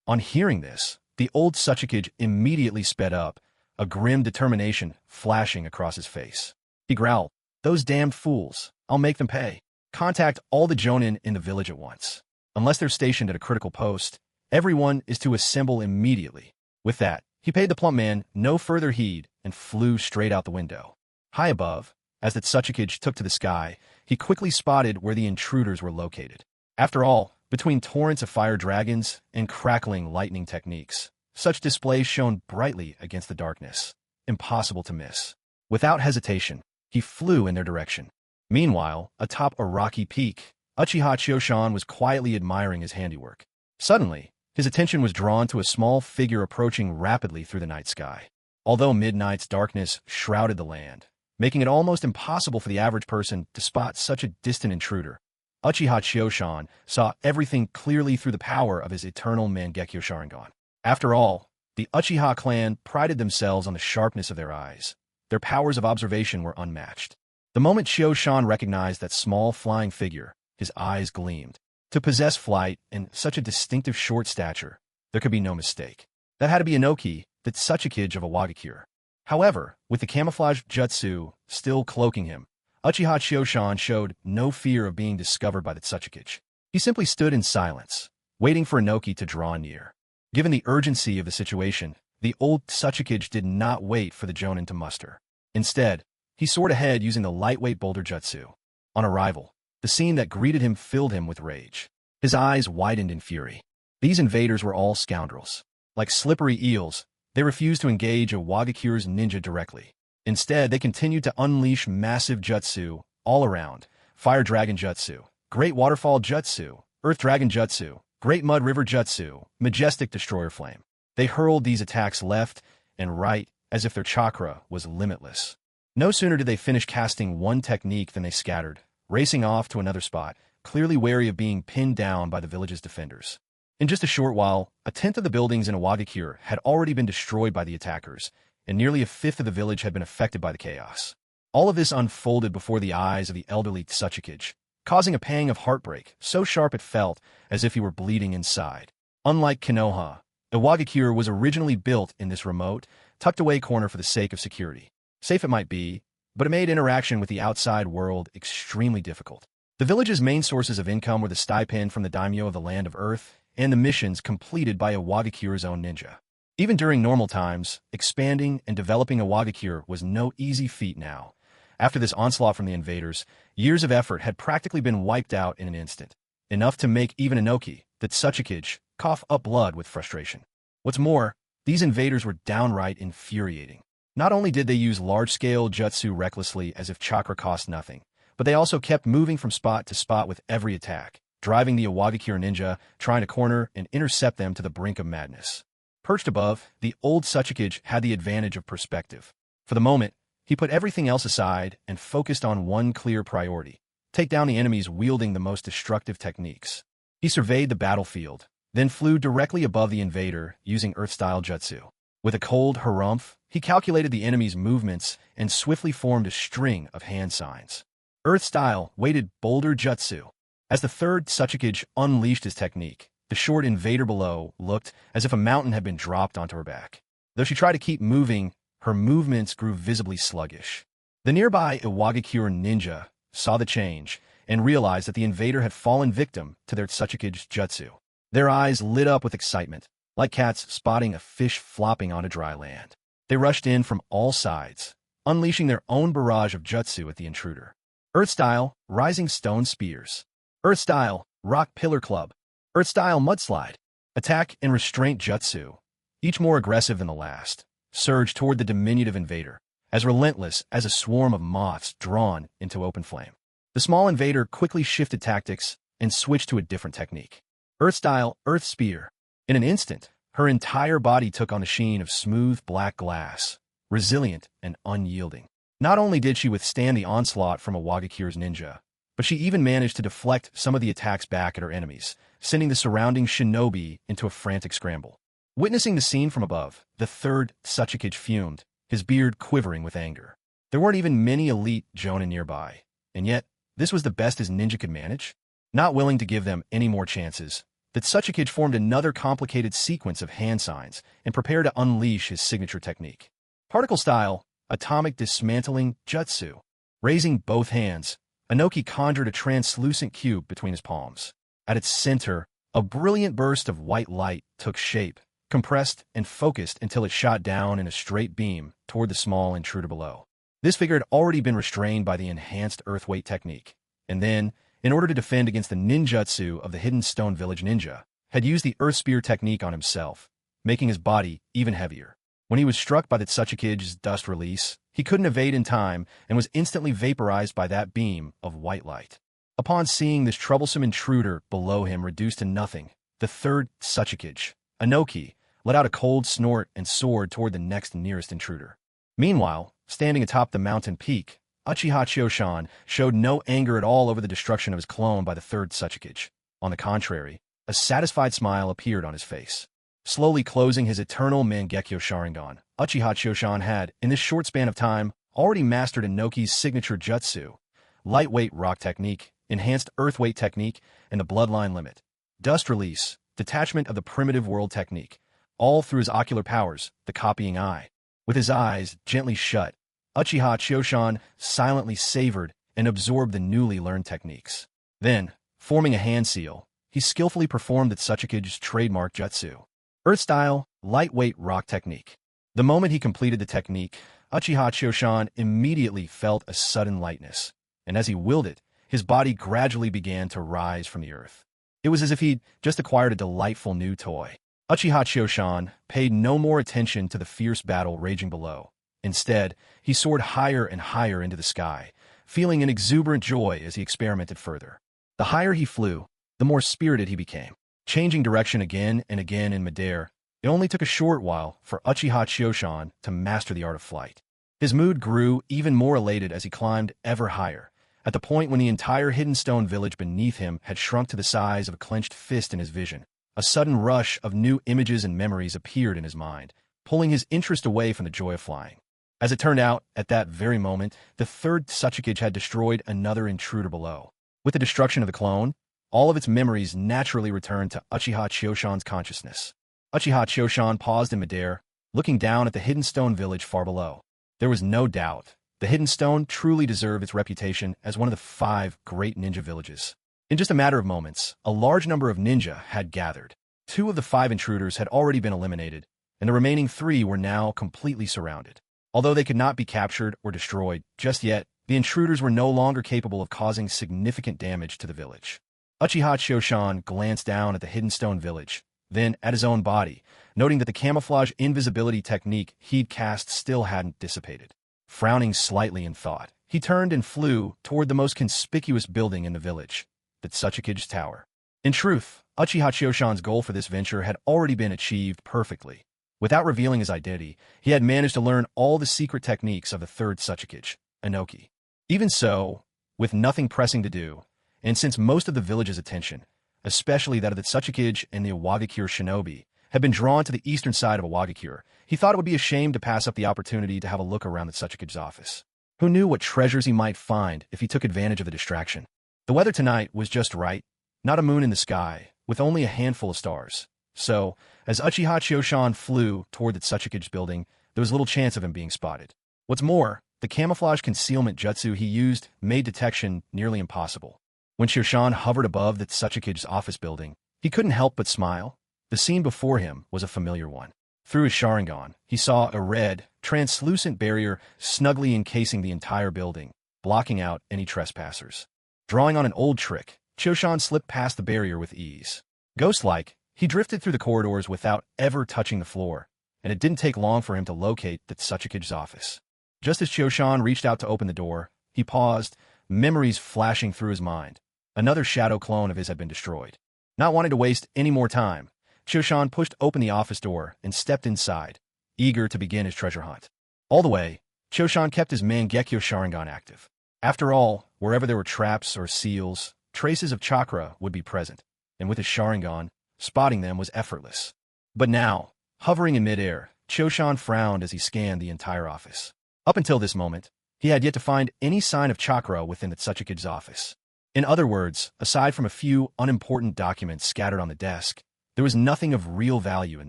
On hearing this, the old Tsuchikage immediately sped up, a grim determination flashing across his face. He growled, "Those damned fools! I'll make them pay. Contact all the jonin in the village at once. Unless they're stationed at a critical post, everyone is to assemble immediately." With that, he paid the plump man no further heed and flew straight out the window. High above, as the Tsuchikage took to the sky, he quickly spotted where the intruders were located. After all, between torrents of fire dragons and crackling lightning techniques, such displays shone brightly against the darkness. Impossible to miss. Without hesitation, he flew in their direction. Meanwhile, atop a rocky peak, Uchiha Chiyoshan was quietly admiring his handiwork. Suddenly, his attention was drawn to a small figure approaching rapidly through the night sky. Although midnight's darkness shrouded the land, making it almost impossible for the average person to spot such a distant intruder, Uchiha Chiyoshan saw everything clearly through the power of his eternal Mangekyo Sharingan. After all, the Uchiha clan prided themselves on the sharpness of their eyes. Their powers of observation were unmatched. The moment Chiyoshan recognized that small flying figure, his eyes gleamed. To possess flight and such a distinctive short stature, there could be no mistake. That had to be Anoki, the Tsuchikage of Awagakure. However, with the camouflage jutsu still cloaking him, Uchiha Chiyoshan showed no fear of being discovered by the Tsuchikage. He simply stood in silence, waiting for Anoki to draw near. Given the urgency of the situation, the old Tsuchikage did not wait for the jonin to muster. Instead, he soared ahead using the lightweight boulder jutsu. On arrival, the scene that greeted him filled him with rage. His eyes widened in fury. These invaders were all scoundrels. Like slippery eels, they refused to engage Awagakure's ninja directly. Instead, they continued to unleash massive jutsu all around. Fire Dragon Jutsu, Great Waterfall Jutsu, Earth Dragon Jutsu, Great Mud River Jutsu, Majestic Destroyer Flame. They hurled these attacks left and right as if their chakra was limitless. No sooner did they finish casting one technique than they scattered, racing off to another spot, clearly wary of being pinned down by the village's defenders. In just a short while, a tenth of the buildings in Iwagakure had already been destroyed by the attackers, and nearly a fifth of the village had been affected by the chaos. All of this unfolded before the eyes of the elderly Tsuchikage, causing a pang of heartbreak, so sharp it felt as if he were bleeding inside. Unlike Konoha, Iwagakure was originally built in this remote, tucked-away corner for the sake of security. Safe it might be, but it made interaction with the outside world extremely difficult. The village's main sources of income were the stipend from the daimyo of the Land of Earth and the missions completed by Iwagakure's own ninja. Even during normal times, expanding and developing Iwagakure was no easy feat now. After this onslaught from the invaders, years of effort had practically been wiped out in an instant, enough to make even Inoki, the Tsuchikage, cough up blood with frustration. What's more, these invaders were downright infuriating. Not only did they use large-scale jutsu recklessly as if chakra cost nothing, but they also kept moving from spot to spot with every attack, driving the Iwagakure ninja, trying to corner and intercept them to the brink of madness. Perched above, the old Tsuchikage had the advantage of perspective. For the moment, he put everything else aside and focused on one clear priority: take down the enemies wielding the most destructive techniques. He surveyed the battlefield, then flew directly above the invader using Earth-style jutsu. With a cold harumph, he calculated the enemy's movements and swiftly formed a string of hand signs. Earth-style weighted boulder jutsu. As the third Tsuchikage unleashed his technique, the short invader below looked as if a mountain had been dropped onto her back. Though she tried to keep moving, her movements grew visibly sluggish. The nearby Iwagakure ninja saw the change and realized that the invader had fallen victim to their Tsuchikage jutsu. Their eyes lit up with excitement, like cats spotting a fish flopping onto dry land. They rushed in from all sides, unleashing their own barrage of jutsu at the intruder. Earth-style rising stone spears. Earth-style rock pillar club. Earth-style mudslide. Attack and restraint jutsu, each more aggressive than the last, surged toward the diminutive invader, as relentless as a swarm of moths drawn into open flame. The small invader quickly shifted tactics and switched to a different technique. Earth-style earth spear. In an instant, her entire body took on the sheen of smooth black glass, resilient and unyielding. Not only did she withstand the onslaught from Iwagakure's ninja, but she even managed to deflect some of the attacks back at her enemies, sending the surrounding shinobi into a frantic scramble. Witnessing the scene from above, the third Tsuchikage fumed, his beard quivering with anger. There weren't even many elite jonin nearby, and yet this was the best his ninja could manage? Not willing to give them any more chances, the Tsuchikage formed another complicated sequence of hand signs and prepared to unleash his signature technique. Particle-style atomic dismantling jutsu. Raising both hands, Inoki conjured a translucent cube between his palms. At its center, a brilliant burst of white light took shape, compressed and focused until it shot down in a straight beam toward the small intruder below. This figure had already been restrained by the enhanced earth weight technique, and then, in order to defend against the ninjutsu of the hidden stone village ninja, had used the earth spear technique on himself, making his body even heavier. When he was struck by the Tsuchikage's dust release, he couldn't evade in time and was instantly vaporized by that beam of white light. Upon seeing this troublesome intruder below him reduced to nothing, the third Tsuchikage, Inoki, let out a cold snort and soared toward the next nearest intruder. Meanwhile, standing atop the mountain peak, Uchiha Choshan showed no anger at all over the destruction of his clone by the third Tsuchikage. On the contrary, a satisfied smile appeared on his face. Slowly closing his eternal Mangekyo Sharingan, Uchiha Choshan had, in this short span of time, already mastered Inoki's signature jutsu, lightweight rock technique, enhanced earth weight technique, and the bloodline limit. Dust release, detachment of the primitive world technique, all through his ocular powers, the copying eye. With his eyes gently shut, Uchiha Choshan silently savored and absorbed the newly learned techniques. Then, forming a hand seal, he skillfully performed the Tsuchikage's trademark jutsu. Earth-style, lightweight rock technique. The moment he completed the technique, Uchiha Choshan immediately felt a sudden lightness, and as he willed it, his body gradually began to rise from the earth. It was as if he'd just acquired a delightful new toy. Uchiha Choshan paid no more attention to the fierce battle raging below. Instead, he soared higher and higher into the sky, feeling an exuberant joy as he experimented further. The higher he flew, the more spirited he became. Changing direction again and again in midair, It only took a short while for Uchiha Choshan to master the art of flight. His mood grew even more elated as he climbed ever higher, at the point when the entire hidden stone village beneath him had shrunk to the size of a clenched fist in his vision. A sudden rush of new images and memories appeared in his mind, pulling his interest away from the joy of flying. As it turned out, at that very moment, the third Tsuchikage had destroyed another intruder below. With the destruction of the clone, all of its memories naturally returned to Uchiha Choshan's consciousness. Uchiha Choshan paused in midair, looking down at the hidden stone village far below. There was no doubt. The hidden stone truly deserved its reputation as one of the 5 great ninja villages. In just a matter of moments, a large number of ninja had gathered. 2 of the 5 intruders had already been eliminated, and the remaining 3 were now completely surrounded. Although they could not be captured or destroyed just yet, the intruders were no longer capable of causing significant damage to the village. Uchiha Choshan glanced down at the hidden stone village, then at his own body, noting that the camouflage invisibility technique he'd cast still hadn't dissipated. Frowning slightly in thought, he turned and flew toward the most conspicuous building in the village, the Tsuchikage Tower. In truth, Uchiha Choshan's goal for this venture had already been achieved perfectly. Without revealing his identity, he had managed to learn all the secret techniques of the third Tsuchikage, Inoki. Even so, with nothing pressing to do, and since most of the village's attention, especially that of the Tsuchikage and the Iwagakure Shinobi, had been drawn to the eastern side of Iwagakure, he thought it would be a shame to pass up the opportunity to have a look around the Tsuchikage's office. Who knew what treasures he might find if he took advantage of the distraction? The weather tonight was just right, not a moon in the sky, with only a handful of stars. So, as Uchiha Choshan flew toward the Tsuchikage's building, there was little chance of him being spotted. What's more, the camouflage concealment jutsu he used made detection nearly impossible. When Choshan hovered above the Tsuchikage's office building, he couldn't help but smile. The scene before him was a familiar one. Through his Sharingan, he saw a red, translucent barrier snugly encasing the entire building, blocking out any trespassers. Drawing on an old trick, Choshan slipped past the barrier with ease. Ghost-like, he drifted through the corridors without ever touching the floor, and it didn't take long for him to locate the Tsuchikage's office. Just as Choshan reached out to open the door, he paused, memories flashing through his mind. Another shadow clone of his had been destroyed. Not wanting to waste any more time, Choshan pushed open the office door and stepped inside, eager to begin his treasure hunt. All the way, Choshan kept his Mangekyo Sharingan active. After all, wherever there were traps or seals, traces of chakra would be present, and with his Sharingan, spotting them was effortless. But now, hovering in midair, Choshan frowned as he scanned the entire office. Up until this moment, he had yet to find any sign of chakra within the Tsuchikage's office. In other words, aside from a few unimportant documents scattered on the desk, there was nothing of real value in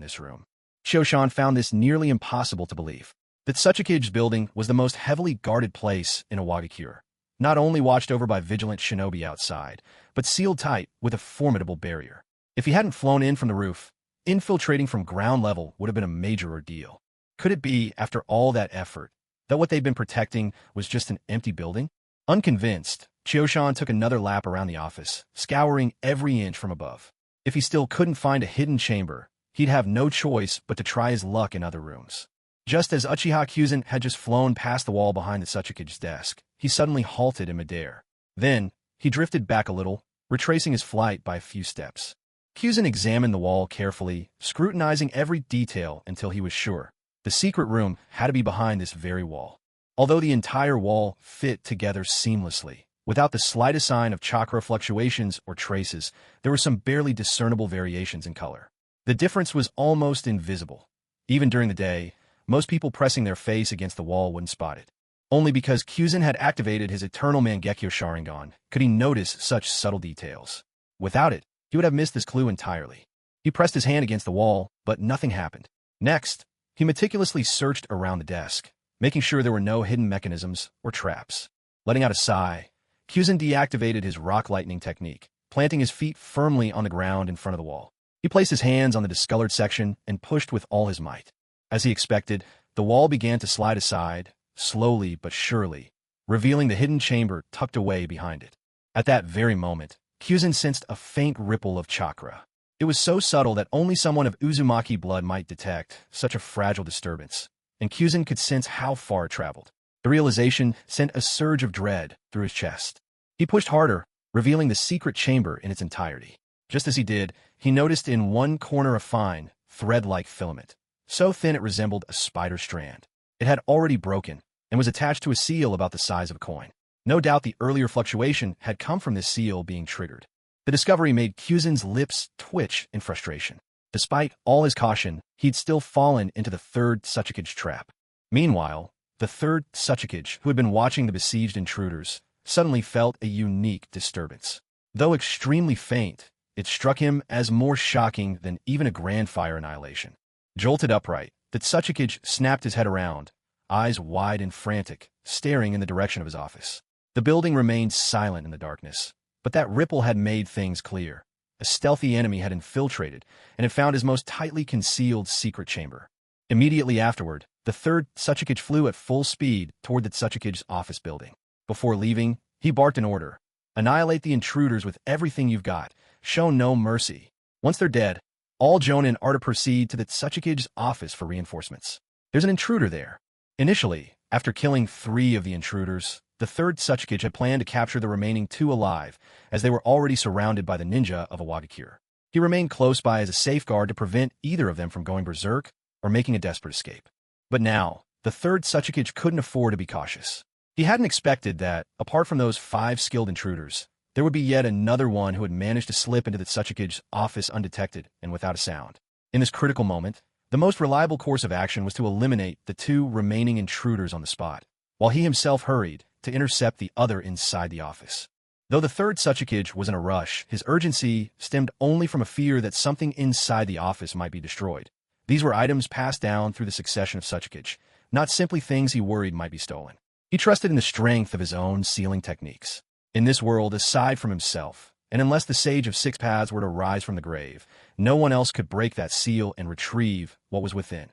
this room. Choshan found this nearly impossible to believe. The Tsuchikage's building was the most heavily guarded place in Iwagakure, not only watched over by vigilant shinobi outside, but sealed tight with a formidable barrier. If he hadn't flown in from the roof, infiltrating from ground level would have been a major ordeal. Could it be, after all that effort, that what they'd been protecting was just an empty building? Unconvinced, Choshan took another lap around the office, scouring every inch from above. If he still couldn't find a hidden chamber, he'd have no choice but to try his luck in other rooms. Just as Uchiha Kyuzen had just flown past the wall behind the Tsuchikage's desk, he suddenly halted in midair. Then, he drifted back a little, retracing his flight by a few steps. Kyuzen examined the wall carefully, scrutinizing every detail until he was sure. The secret room had to be behind this very wall. Although the entire wall fit together seamlessly, without the slightest sign of chakra fluctuations or traces, there were some barely discernible variations in color. The difference was almost invisible. Even during the day, most people pressing their face against the wall wouldn't spot it. Only because Kyuzen had activated his eternal Mangekyo Sharingan could he notice such subtle details. Without it, he would have missed this clue entirely. He pressed his hand against the wall, but nothing happened. Next, he meticulously searched around the desk, making sure there were no hidden mechanisms or traps. Letting out a sigh, Kyuzen deactivated his rock lightning technique, planting his feet firmly on the ground in front of the wall. He placed his hands on the discolored section and pushed with all his might. As he expected, the wall began to slide aside, slowly but surely, revealing the hidden chamber tucked away behind it. At that very moment, Kyuzen sensed a faint ripple of chakra. It was so subtle that only someone of Uzumaki blood might detect such a fragile disturbance, and Kyuzen could sense how far it traveled. The realization sent a surge of dread through his chest. He pushed harder, revealing the secret chamber in its entirety. Just as he did, he noticed in one corner a fine, thread-like filament, so thin it resembled a spider strand. It had already broken and was attached to a seal about the size of a coin. No doubt the earlier fluctuation had come from this seal being triggered. The discovery made Kyuzen's lips twitch in frustration. Despite all his caution, he'd still fallen into the third Tsuchikage trap. Meanwhile, the third Tsuchikage, who had been watching the besieged intruders, suddenly felt a unique disturbance. Though extremely faint, it struck him as more shocking than even a grand fire annihilation. Jolted upright, the Tsuchikage snapped his head around, eyes wide and frantic, staring in the direction of his office. The building remained silent in the darkness, but that ripple had made things clear. A stealthy enemy had infiltrated and had found his most tightly concealed secret chamber. Immediately afterward, the third Tsuchikage flew at full speed toward the Tsuchikage's office building. Before leaving, he barked an order. Annihilate the intruders with everything you've got. Show no mercy. Once they're dead, all jonin are to proceed to the Tsuchikage's office for reinforcements. There's an intruder there. Initially, after killing 3 of the intruders, the third Tsuchikage had planned to capture the remaining 2 alive, as they were already surrounded by the ninja of Awagakure. He remained close by as a safeguard to prevent either of them from going berserk or making a desperate escape. But now, the third Tsuchikage couldn't afford to be cautious. He hadn't expected that, apart from those 5 skilled intruders, there would be yet another one who had managed to slip into the Tsuchikage's office undetected and without a sound. In this critical moment, the most reliable course of action was to eliminate the 2 remaining intruders on the spot, while he himself hurried to intercept the other inside the office. Though the third Tsuchikage was in a rush, his urgency stemmed only from a fear that something inside the office might be destroyed. These were items passed down through the succession of Tsuchikage, not simply things he worried might be stolen. He trusted in the strength of his own sealing techniques. In this world, aside from himself, and unless the Sage of 6 Paths were to rise from the grave, no one else could break that seal and retrieve what was within.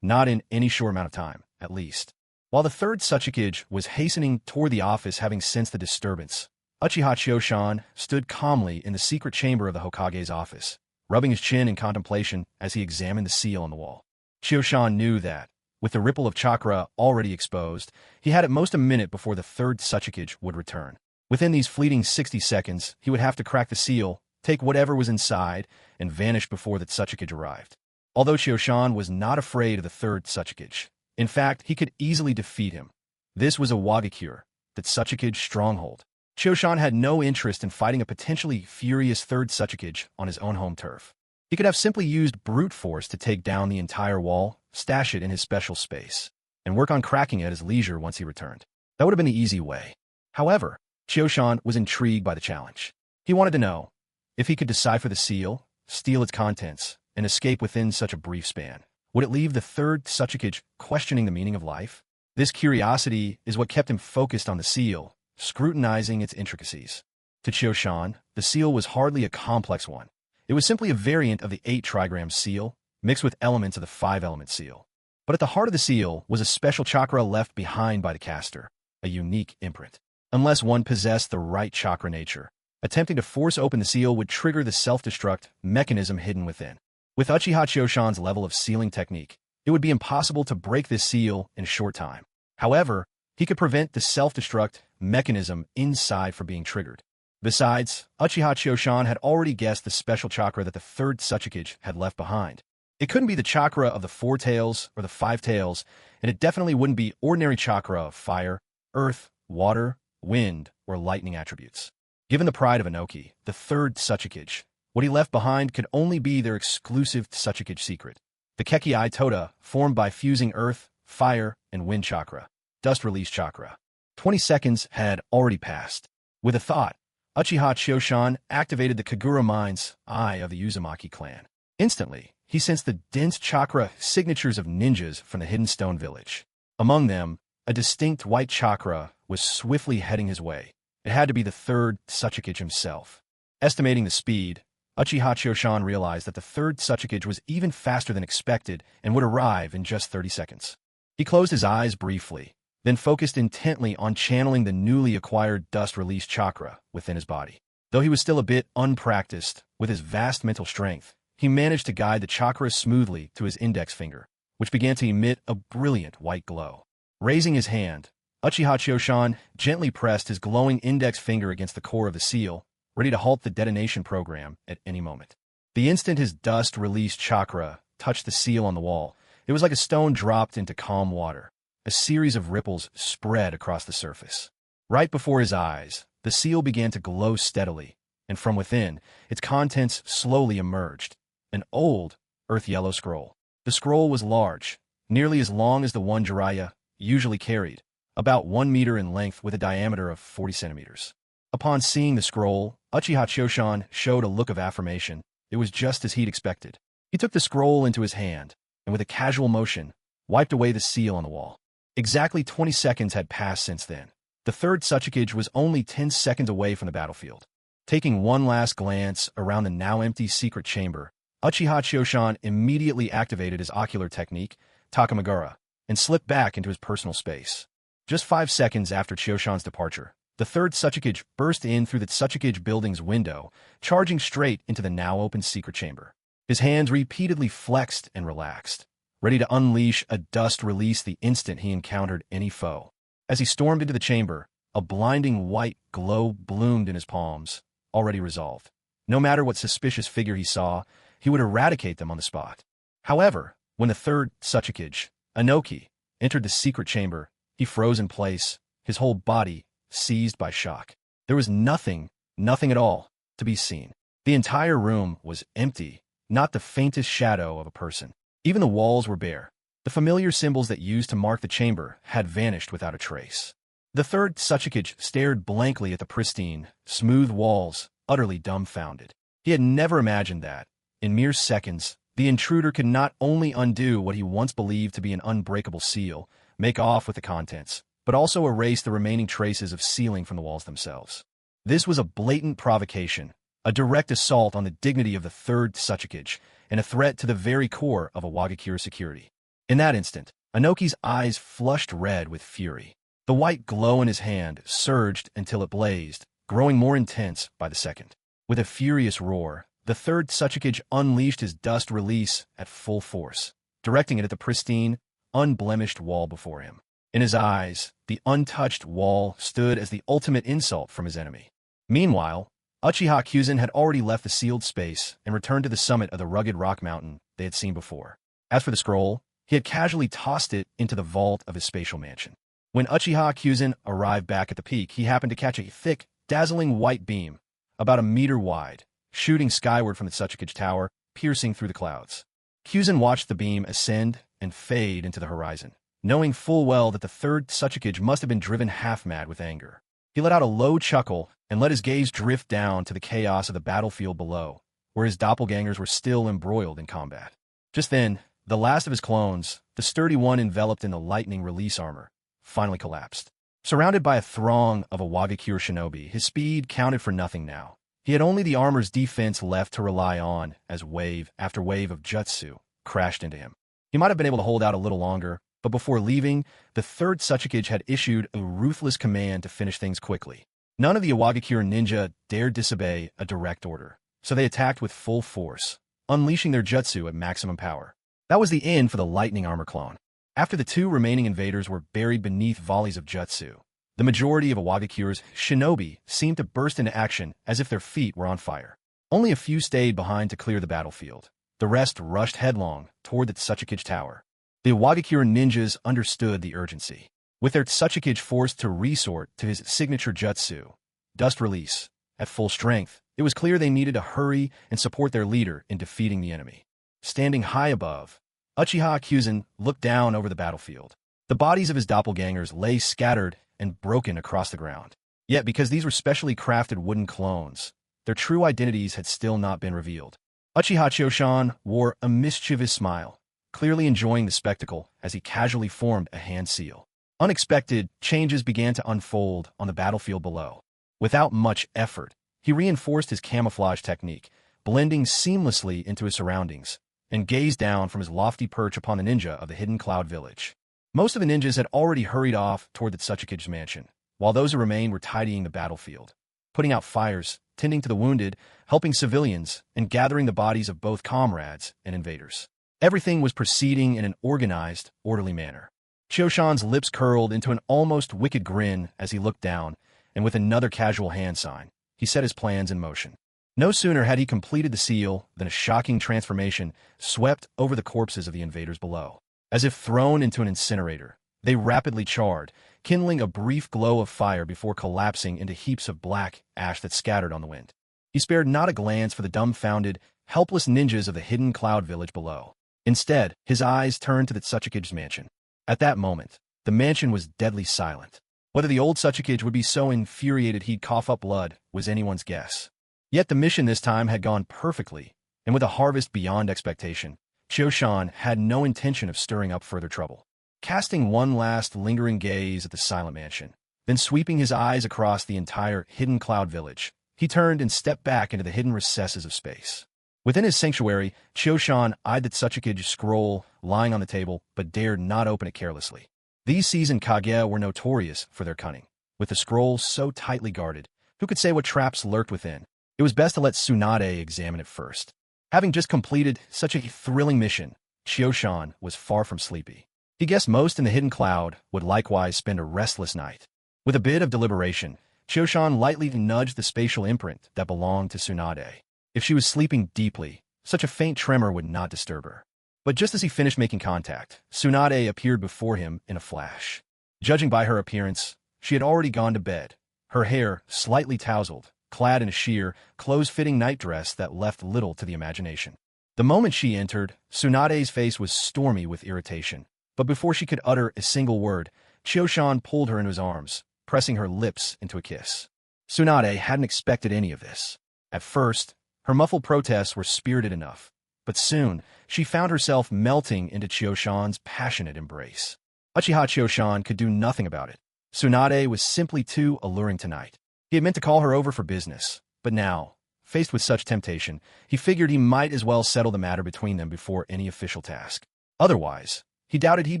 Not in any short amount of time, at least. While the third Tsuchikage was hastening toward the office having sensed the disturbance, Uchiha Chioshan stood calmly in the secret chamber of the Hokage's office, rubbing his chin in contemplation as he examined the seal on the wall. Chioshan knew that, with the ripple of chakra already exposed, he had at most a minute before the third Tsuchikage would return. Within these fleeting 60 seconds, he would have to crack the seal, take whatever was inside, and vanish before the Tsuchikage arrived. Although Chioshan was not afraid of the third Tsuchikage, in fact, he could easily defeat him. This was Awagakure, the Tsuchikage stronghold. Chioshan had no interest in fighting a potentially furious third Tsuchikage on his own home turf. He could have simply used brute force to take down the entire wall, stash it in his special space, and work on cracking it at his leisure once he returned. That would have been the easy way. However, Chioshan was intrigued by the challenge. He wanted to know if he could decipher the seal, steal its contents, and escape within such a brief span. Would it leave the third Tsuchikage questioning the meaning of life? This curiosity is what kept him focused on the seal, scrutinizing its intricacies. To Chioshan, the seal was hardly a complex one. It was simply a variant of the 8-trigram seal, mixed with elements of the 5-element seal. But at the heart of the seal was a special chakra left behind by the caster, a unique imprint. Unless one possessed the right chakra nature, attempting to force open the seal would trigger the self-destruct mechanism hidden within. With Uchiha Chioshan's level of sealing technique, it would be impossible to break this seal in a short time. However, he could prevent the self-destruct mechanism inside from being triggered. Besides, Uchiha Chioshan had already guessed the special chakra that the third Tsuchikage had left behind. It couldn't be the chakra of the 4 tails or the 5 tails, and it definitely wouldn't be ordinary chakra of fire, earth, water, wind, or lightning attributes. Given the pride of Inoki, the third Tsuchikage, what he left behind could only be their exclusive Tsuchikage secret, the Keki-ai Toda, formed by fusing earth, fire, and wind chakra, dust release chakra. 20 seconds had already passed. With a thought, Uchiha Chioshan activated the Kagura Mind's Eye of the Uzumaki clan. Instantly, he sensed the dense chakra signatures of ninjas from the Hidden Stone Village. Among them, a distinct white chakra was swiftly heading his way. It had to be the third Tsuchikage himself. Estimating the speed, Uchiha Chioshan realized that the third Tsuchikage was even faster than expected and would arrive in just 30 seconds. He closed his eyes briefly, then focused intently on channeling the newly acquired dust release chakra within his body. Though he was still a bit unpracticed, with his vast mental strength, he managed to guide the chakra smoothly to his index finger, which began to emit a brilliant white glow. Raising his hand, Uchiha Chioshan gently pressed his glowing index finger against the core of the seal, ready to halt the detonation program at any moment. The instant his dust release chakra touched the seal on the wall, it was like a stone dropped into calm water. A series of ripples spread across the surface. Right before his eyes, the seal began to glow steadily, and from within, its contents slowly emerged. An old, earth-yellow scroll. The scroll was large, nearly as long as the one Jiraiya usually carried, about 1 meter in length with a diameter of 40 centimeters. Upon seeing the scroll, Uchiha Choshan showed a look of affirmation. It was just as he'd expected. He took the scroll into his hand, and with a casual motion, wiped away the seal on the wall. Exactly 20 seconds had passed since then. The third Tsuchikage was only 10 seconds away from the battlefield. Taking one last glance around the now-empty secret chamber, Uchiha Choshan immediately activated his ocular technique, Takamagura, and slipped back into his personal space. Just 5 seconds after Choshan's departure, the third Tsuchikage burst in through the Tsuchikage building's window, charging straight into the now-open secret chamber. His hands repeatedly flexed and relaxed, ready to unleash a dust release the instant he encountered any foe. As he stormed into the chamber, a blinding white glow bloomed in his palms, already resolved. No matter what suspicious figure he saw, he would eradicate them on the spot. However, when the third Tsuchikage, Inoki, entered the secret chamber, he froze in place, his whole body seized by shock. There was nothing at all, to be seen. The entire room was empty, not the faintest shadow of a person. Even the walls were bare. The familiar symbols that used to mark the chamber had vanished without a trace. The third Tsuchikage stared blankly at the pristine, smooth walls, utterly dumbfounded. He had never imagined that, in mere seconds, the intruder could not only undo what he once believed to be an unbreakable seal, make off with the contents, but also erase the remaining traces of sealing from the walls themselves. This was a blatant provocation, a direct assault on the dignity of the third Tsuchikage, and a threat to the very core of Iwagakura's security. In that instant, Inoki's eyes flushed red with fury. The white glow in his hand surged until it blazed, growing more intense by the second. With a furious roar, the third Tsuchikage unleashed his dust release at full force, directing it at the pristine, unblemished wall before him. In his eyes, the untouched wall stood as the ultimate insult from his enemy. Meanwhile, Uchiha Kyuzen had already left the sealed space and returned to the summit of the rugged rock mountain they had seen before. As for the scroll, he had casually tossed it into the vault of his spatial mansion. When Uchiha Kyuzen arrived back at the peak, he happened to catch a thick, dazzling white beam, about a meter wide, shooting skyward from the Tsuchikage tower, piercing through the clouds. Kyuzen watched the beam ascend and fade into the horizon, knowing full well that the third Tsuchikage must have been driven half-mad with anger. He let out a low chuckle and let his gaze drift down to the chaos of the battlefield below, where his doppelgangers were still embroiled in combat. Just then, the last of his clones, the sturdy one enveloped in the lightning release armor, finally collapsed. Surrounded by a throng of Iwagakure shinobi, his speed counted for nothing now. He had only the armor's defense left to rely on as wave after wave of jutsu crashed into him. He might have been able to hold out a little longer, but before leaving, the third Tsuchikage had issued a ruthless command to finish things quickly. None of the Iwagakure ninja dared disobey a direct order, so they attacked with full force, unleashing their jutsu at maximum power. That was the end for the lightning armor clone. After the two remaining invaders were buried beneath volleys of jutsu, the majority of Iwagakure's shinobi seemed to burst into action as if their feet were on fire. Only a few stayed behind to clear the battlefield. The rest rushed headlong toward the Tsuchikage tower. The Iwagakure ninjas understood the urgency. With their Tsuchikage forced to resort to his signature jutsu, dust release, at full strength, it was clear they needed to hurry and support their leader in defeating the enemy. Standing high above, Uchiha Kyuzen looked down over the battlefield. The bodies of his doppelgangers lay scattered and broken across the ground. Yet because these were specially crafted wooden clones, their true identities had still not been revealed. Uchiha Choshan wore a mischievous smile, clearly enjoying the spectacle as he casually formed a hand seal. Unexpected changes began to unfold on the battlefield below. Without much effort, he reinforced his camouflage technique, blending seamlessly into his surroundings, and gazed down from his lofty perch upon the ninja of the hidden cloud village. Most of the ninjas had already hurried off toward the Tsuchikage's mansion, while those who remained were tidying the battlefield, putting out fires, tending to the wounded, helping civilians, and gathering the bodies of both comrades and invaders. Everything was proceeding in an organized, orderly manner. Choshan's lips curled into an almost wicked grin as he looked down, and with another casual hand sign, he set his plans in motion. No sooner had he completed the seal than a shocking transformation swept over the corpses of the invaders below. As if thrown into an incinerator, they rapidly charred, kindling a brief glow of fire before collapsing into heaps of black ash that scattered on the wind. He spared not a glance for the dumbfounded, helpless ninjas of the hidden cloud village below. Instead, his eyes turned to the Tsuchikage mansion. At that moment, the mansion was deadly silent. Whether the old Tsuchikage would be so infuriated he'd cough up blood was anyone's guess. Yet the mission this time had gone perfectly, and with a harvest beyond expectation, Chioshan had no intention of stirring up further trouble. Casting one last lingering gaze at the silent mansion, then sweeping his eyes across the entire hidden cloud village, he turned and stepped back into the hidden recesses of space. Within his sanctuary, Chioshan eyed the Tsuchikage scroll lying on the table, but dared not open it carelessly. These seasoned Kage were notorious for their cunning. With the scroll so tightly guarded, who could say what traps lurked within? It was best to let Tsunade examine it first. Having just completed such a thrilling mission, Chioshan was far from sleepy. He guessed most in the hidden cloud would likewise spend a restless night. With a bit of deliberation, Chioshan lightly nudged the spatial imprint that belonged to Tsunade. If she was sleeping deeply, such a faint tremor would not disturb her. But just as he finished making contact, Tsunade appeared before him in a flash. Judging by her appearance, she had already gone to bed, her hair slightly tousled, clad in a sheer, close-fitting nightdress that left little to the imagination. The moment she entered, Tsunade's face was stormy with irritation. But before she could utter a single word, Chioshan pulled her into his arms, pressing her lips into a kiss. Tsunade hadn't expected any of this. At first, her muffled protests were spirited enough, but soon she found herself melting into Chioshan's passionate embrace. Uchiha Chioshan could do nothing about it. Tsunade was simply too alluring tonight. He had meant to call her over for business, but now, faced with such temptation, he figured he might as well settle the matter between them before any official task. Otherwise, he doubted he'd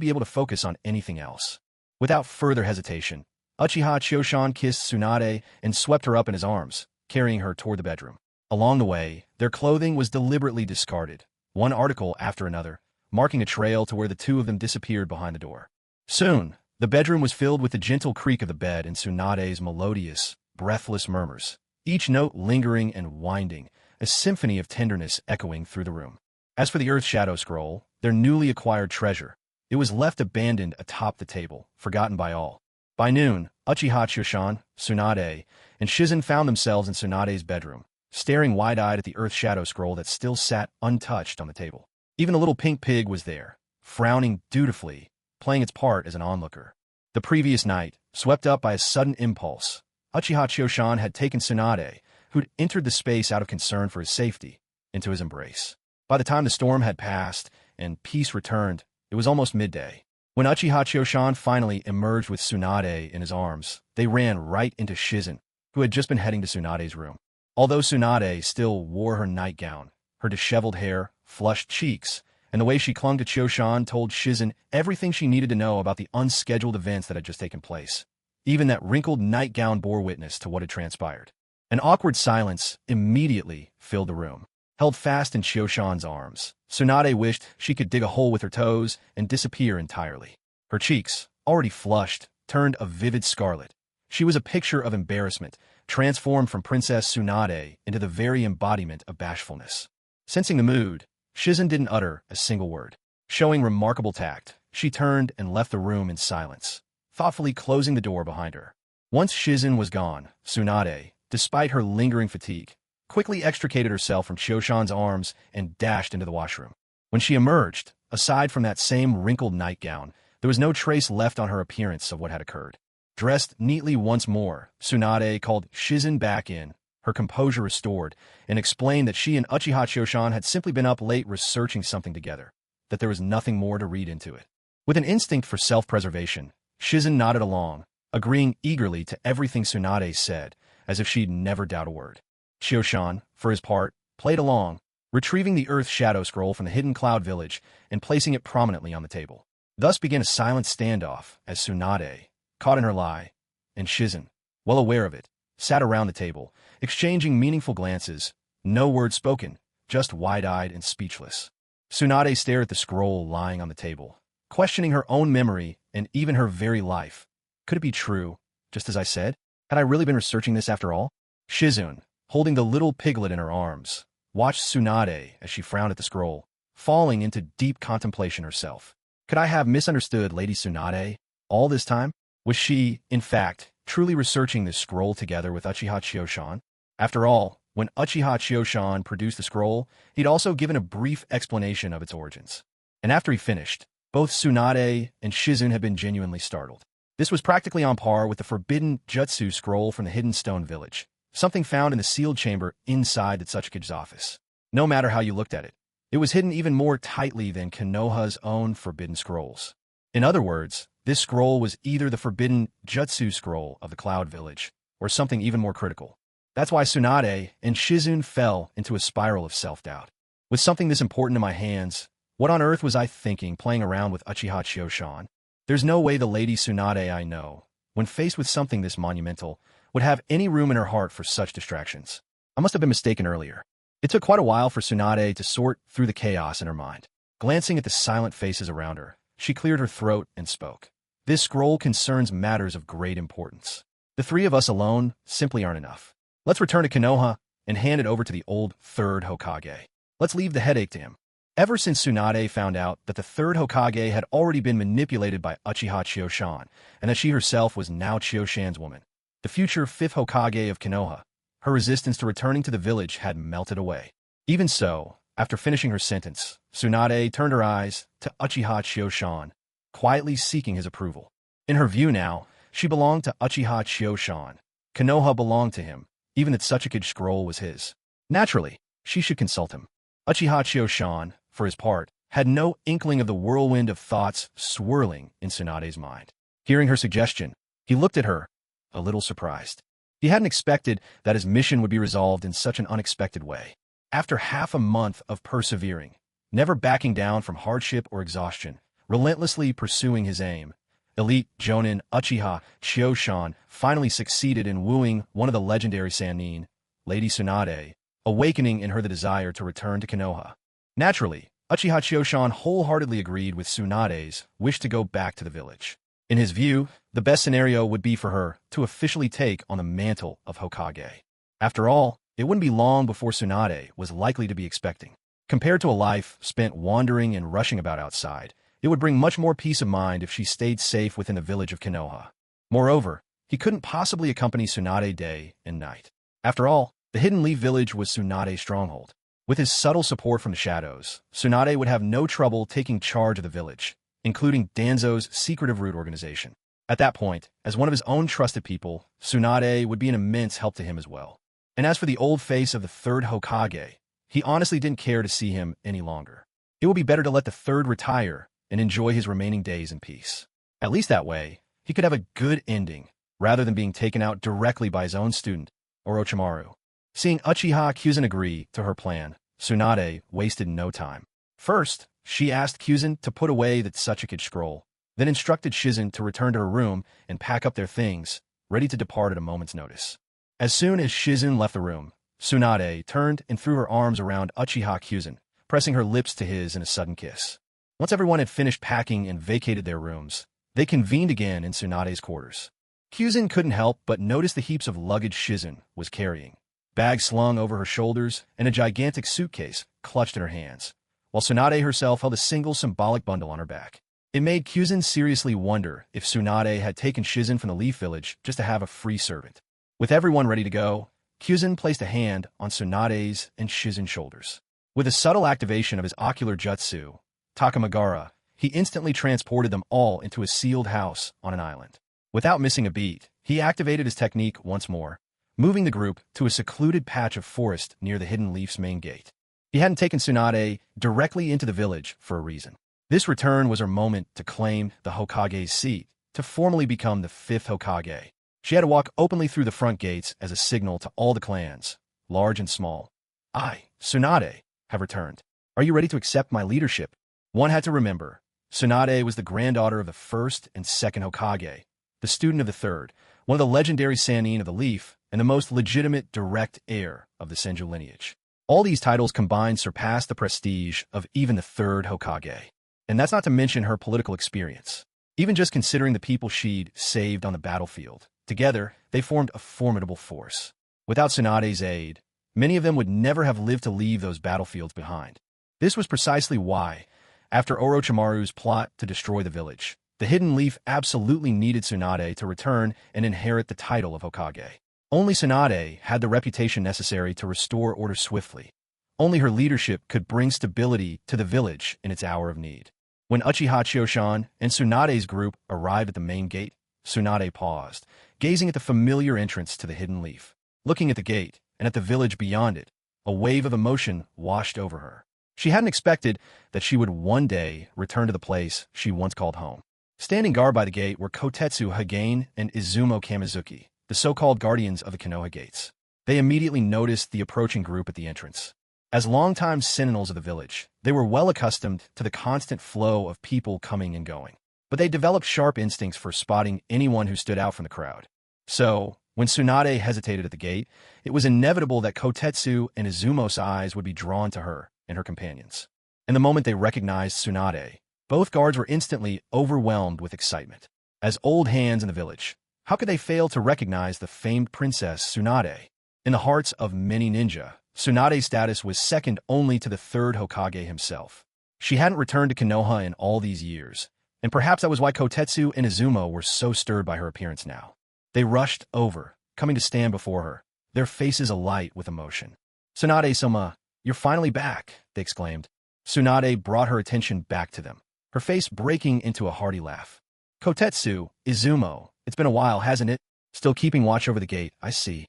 be able to focus on anything else. Without further hesitation, Uchiha Chioshan kissed Tsunade and swept her up in his arms, carrying her toward the bedroom. Along the way, their clothing was deliberately discarded, one article after another, marking a trail to where the two of them disappeared behind the door. Soon, the bedroom was filled with the gentle creak of the bed and Tsunade's melodious, breathless murmurs, each note lingering and winding, a symphony of tenderness echoing through the room. As for the Earth Shadow Scroll, their newly acquired treasure, it was left abandoned atop the table, forgotten by all. By noon, Uchiha Chioshan, Tsunade, and Shizen found themselves in Tsunade's bedroom, staring wide-eyed at the Earth Shadow Scroll that still sat untouched on the table. Even the little pink pig was there, frowning dutifully, playing its part as an onlooker. The previous night, swept up by a sudden impulse, Uchiha Chioshan had taken Tsunade, who'd entered the space out of concern for his safety, into his embrace. By the time the storm had passed and peace returned, it was almost midday. When Uchiha Chioshan finally emerged with Tsunade in his arms, they ran right into Shizen, who had just been heading to Tsunade's room. Although Tsunade still wore her nightgown, her disheveled hair, flushed cheeks, and the way she clung to Chioshan told Shizen everything she needed to know about the unscheduled events that had just taken place. Even that wrinkled nightgown bore witness to what had transpired. An awkward silence immediately filled the room. Held fast in Chioshan's arms, Tsunade wished she could dig a hole with her toes and disappear entirely. Her cheeks, already flushed, turned a vivid scarlet. She was a picture of embarrassment, transformed from Princess Tsunade into the very embodiment of bashfulness. Sensing the mood, Shizen didn't utter a single word. Showing remarkable tact, she turned and left the room in silence, thoughtfully closing the door behind her. Once Shizen was gone, Tsunade, despite her lingering fatigue, quickly extricated herself from Chioshan's arms and dashed into the washroom. When she emerged, aside from that same wrinkled nightgown, there was no trace left on her appearance of what had occurred. Dressed neatly once more, Tsunade called Shizen back in, her composure restored, and explained that she and Uchiha Chioshan had simply been up late researching something together, that there was nothing more to read into it. With an instinct for self-preservation, Shizen nodded along, agreeing eagerly to everything Tsunade said, as if she'd never doubt a word. Chioshan, for his part, played along, retrieving the Earth Shadow Scroll from the hidden cloud village and placing it prominently on the table. Thus began a silent standoff as Tsunade, caught in her lie, and Shizen, well aware of it, sat around the table, exchanging meaningful glances, no word spoken, just wide-eyed and speechless. Tsunade stared at the scroll lying on the table, questioning her own memory and even her very life. Could it be true, just as I said? Had I really been researching this after all? Shizen, holding the little piglet in her arms, watched Tsunade as she frowned at the scroll, falling into deep contemplation herself. Could I have misunderstood Lady Tsunade all this time? Was she, in fact, truly researching this scroll together with Uchiha Chioshan? After all, when Uchiha Chioshan produced the scroll, he'd also given a brief explanation of its origins. And after he finished, both Tsunade and Shizune had been genuinely startled. This was practically on par with the forbidden Jutsu scroll from the Hidden Stone Village, something found in the sealed chamber inside the Tsuchikage's office. No matter how you looked at it, it was hidden even more tightly than Konoha's own forbidden scrolls. In other words, this scroll was either the forbidden Jutsu scroll of the Cloud Village, or something even more critical. That's why Tsunade and Shizune fell into a spiral of self-doubt. With something this important in my hands, what on earth was I thinking playing around with Uchiha Chioshan? There's no way the Lady Tsunade I know, when faced with something this monumental, would have any room in her heart for such distractions. I must have been mistaken earlier. It took quite a while for Tsunade to sort through the chaos in her mind. Glancing at the silent faces around her, she cleared her throat and spoke. This scroll concerns matters of great importance. The three of us alone simply aren't enough. Let's return to Konoha and hand it over to the old third Hokage. Let's leave the headache to him. Ever since Tsunade found out that the third Hokage had already been manipulated by Uchiha Chioshan, and that she herself was now Chioshan's woman, the future fifth Hokage of Konoha, her resistance to returning to the village had melted away. Even so, after finishing her sentence, Tsunade turned her eyes to Uchiha Chioshan, quietly seeking his approval. In her view now, she belonged to Uchiha Chioshan. Konoha belonged to him. Even the Tsuchikage scroll was his. Naturally, she should consult him. Uchiha Chioshan, for his part, had no inkling of the whirlwind of thoughts swirling in Tsunade's mind. Hearing her suggestion, he looked at her, a little surprised. He hadn't expected that his mission would be resolved in such an unexpected way. After half a month of persevering, never backing down from hardship or exhaustion, relentlessly pursuing his aim, elite Jonin Uchiha Chioshan finally succeeded in wooing one of the legendary Sannin, Lady Tsunade, awakening in her the desire to return to Konoha. Naturally, Uchiha Chioshan wholeheartedly agreed with Tsunade's wish to go back to the village. In his view, the best scenario would be for her to officially take on the mantle of Hokage. After all, it wouldn't be long before Tsunade was likely to be expecting. Compared to a life spent wandering and rushing about outside, it would bring much more peace of mind if she stayed safe within the village of Konoha. Moreover, he couldn't possibly accompany Tsunade day and night. After all, the Hidden Leaf Village was Tsunade's stronghold. With his subtle support from the shadows, Tsunade would have no trouble taking charge of the village, including Danzo's secretive root organization. At that point, as one of his own trusted people, Tsunade would be an immense help to him as well. And as for the old face of the third Hokage, he honestly didn't care to see him any longer. It would be better to let the third retire and enjoy his remaining days in peace. At least that way, he could have a good ending, rather than being taken out directly by his own student, Orochimaru. Seeing Uchiha Kyuzen agree to her plan, Tsunade wasted no time. First, she asked Kyuzen to put away the Tsuchikage scroll, then instructed Shizune to return to her room and pack up their things, ready to depart at a moment's notice. As soon as Shizune left the room, Tsunade turned and threw her arms around Uchiha Kyuzen, pressing her lips to his in a sudden kiss. Once everyone had finished packing and vacated their rooms, they convened again in Tsunade's quarters. Kyuzen couldn't help but notice the heaps of luggage Shizune was carrying, bags slung over her shoulders and a gigantic suitcase clutched in her hands, while Tsunade herself held a single symbolic bundle on her back. It made Kyuzen seriously wonder if Tsunade had taken Shizune from the Leaf Village just to have a free servant. With everyone ready to go, Kyuzen placed a hand on Tsunade's and Shizune's shoulders. With a subtle activation of his ocular jutsu, Takamagara, he instantly transported them all into a sealed house on an island. Without missing a beat, he activated his technique once more, moving the group to a secluded patch of forest near the Hidden Leaf's main gate. He hadn't taken Tsunade directly into the village for a reason. This return was her moment to claim the Hokage's seat, to formally become the fifth Hokage. She had to walk openly through the front gates as a signal to all the clans, large and small. I, Tsunade, have returned. Are you ready to accept my leadership? One had to remember, Tsunade was the granddaughter of the first and second Hokage, the student of the third, one of the legendary Sannin of the Leaf, and the most legitimate direct heir of the Senju lineage. All these titles combined surpassed the prestige of even the third Hokage. And that's not to mention her political experience. Even just considering the people she'd saved on the battlefield, together, they formed a formidable force. Without Tsunade's aid, many of them would never have lived to leave those battlefields behind. This was precisely why, after Orochimaru's plot to destroy the village, the Hidden Leaf absolutely needed Tsunade to return and inherit the title of Hokage. Only Tsunade had the reputation necessary to restore order swiftly. Only her leadership could bring stability to the village in its hour of need. When Uchiha Choshan and Tsunade's group arrived at the main gate, Tsunade paused, gazing at the familiar entrance to the Hidden Leaf. Looking at the gate and at the village beyond it, a wave of emotion washed over her. She hadn't expected that she would one day return to the place she once called home. Standing guard by the gate were Kotetsu Hagane and Izumo Kamizuki, the so-called guardians of the Konoha gates. They immediately noticed the approaching group at the entrance. As longtime sentinels of the village, they were well accustomed to the constant flow of people coming and going. But they developed sharp instincts for spotting anyone who stood out from the crowd. So, when Tsunade hesitated at the gate, it was inevitable that Kotetsu and Izumo's eyes would be drawn to her and her companions. And the moment they recognized Tsunade, both guards were instantly overwhelmed with excitement. As old hands in the village, how could they fail to recognize the famed princess Tsunade? In the hearts of many ninja, Tsunade's status was second only to the third Hokage himself. She hadn't returned to Konoha in all these years, and perhaps that was why Kotetsu and Izumo were so stirred by her appearance now. They rushed over, coming to stand before her, their faces alight with emotion. "Tsunade-sama, you're finally back," they exclaimed. Tsunade brought her attention back to them, her face breaking into a hearty laugh. "Kotetsu, Izumo, it's been a while, hasn't it? Still keeping watch over the gate, I see."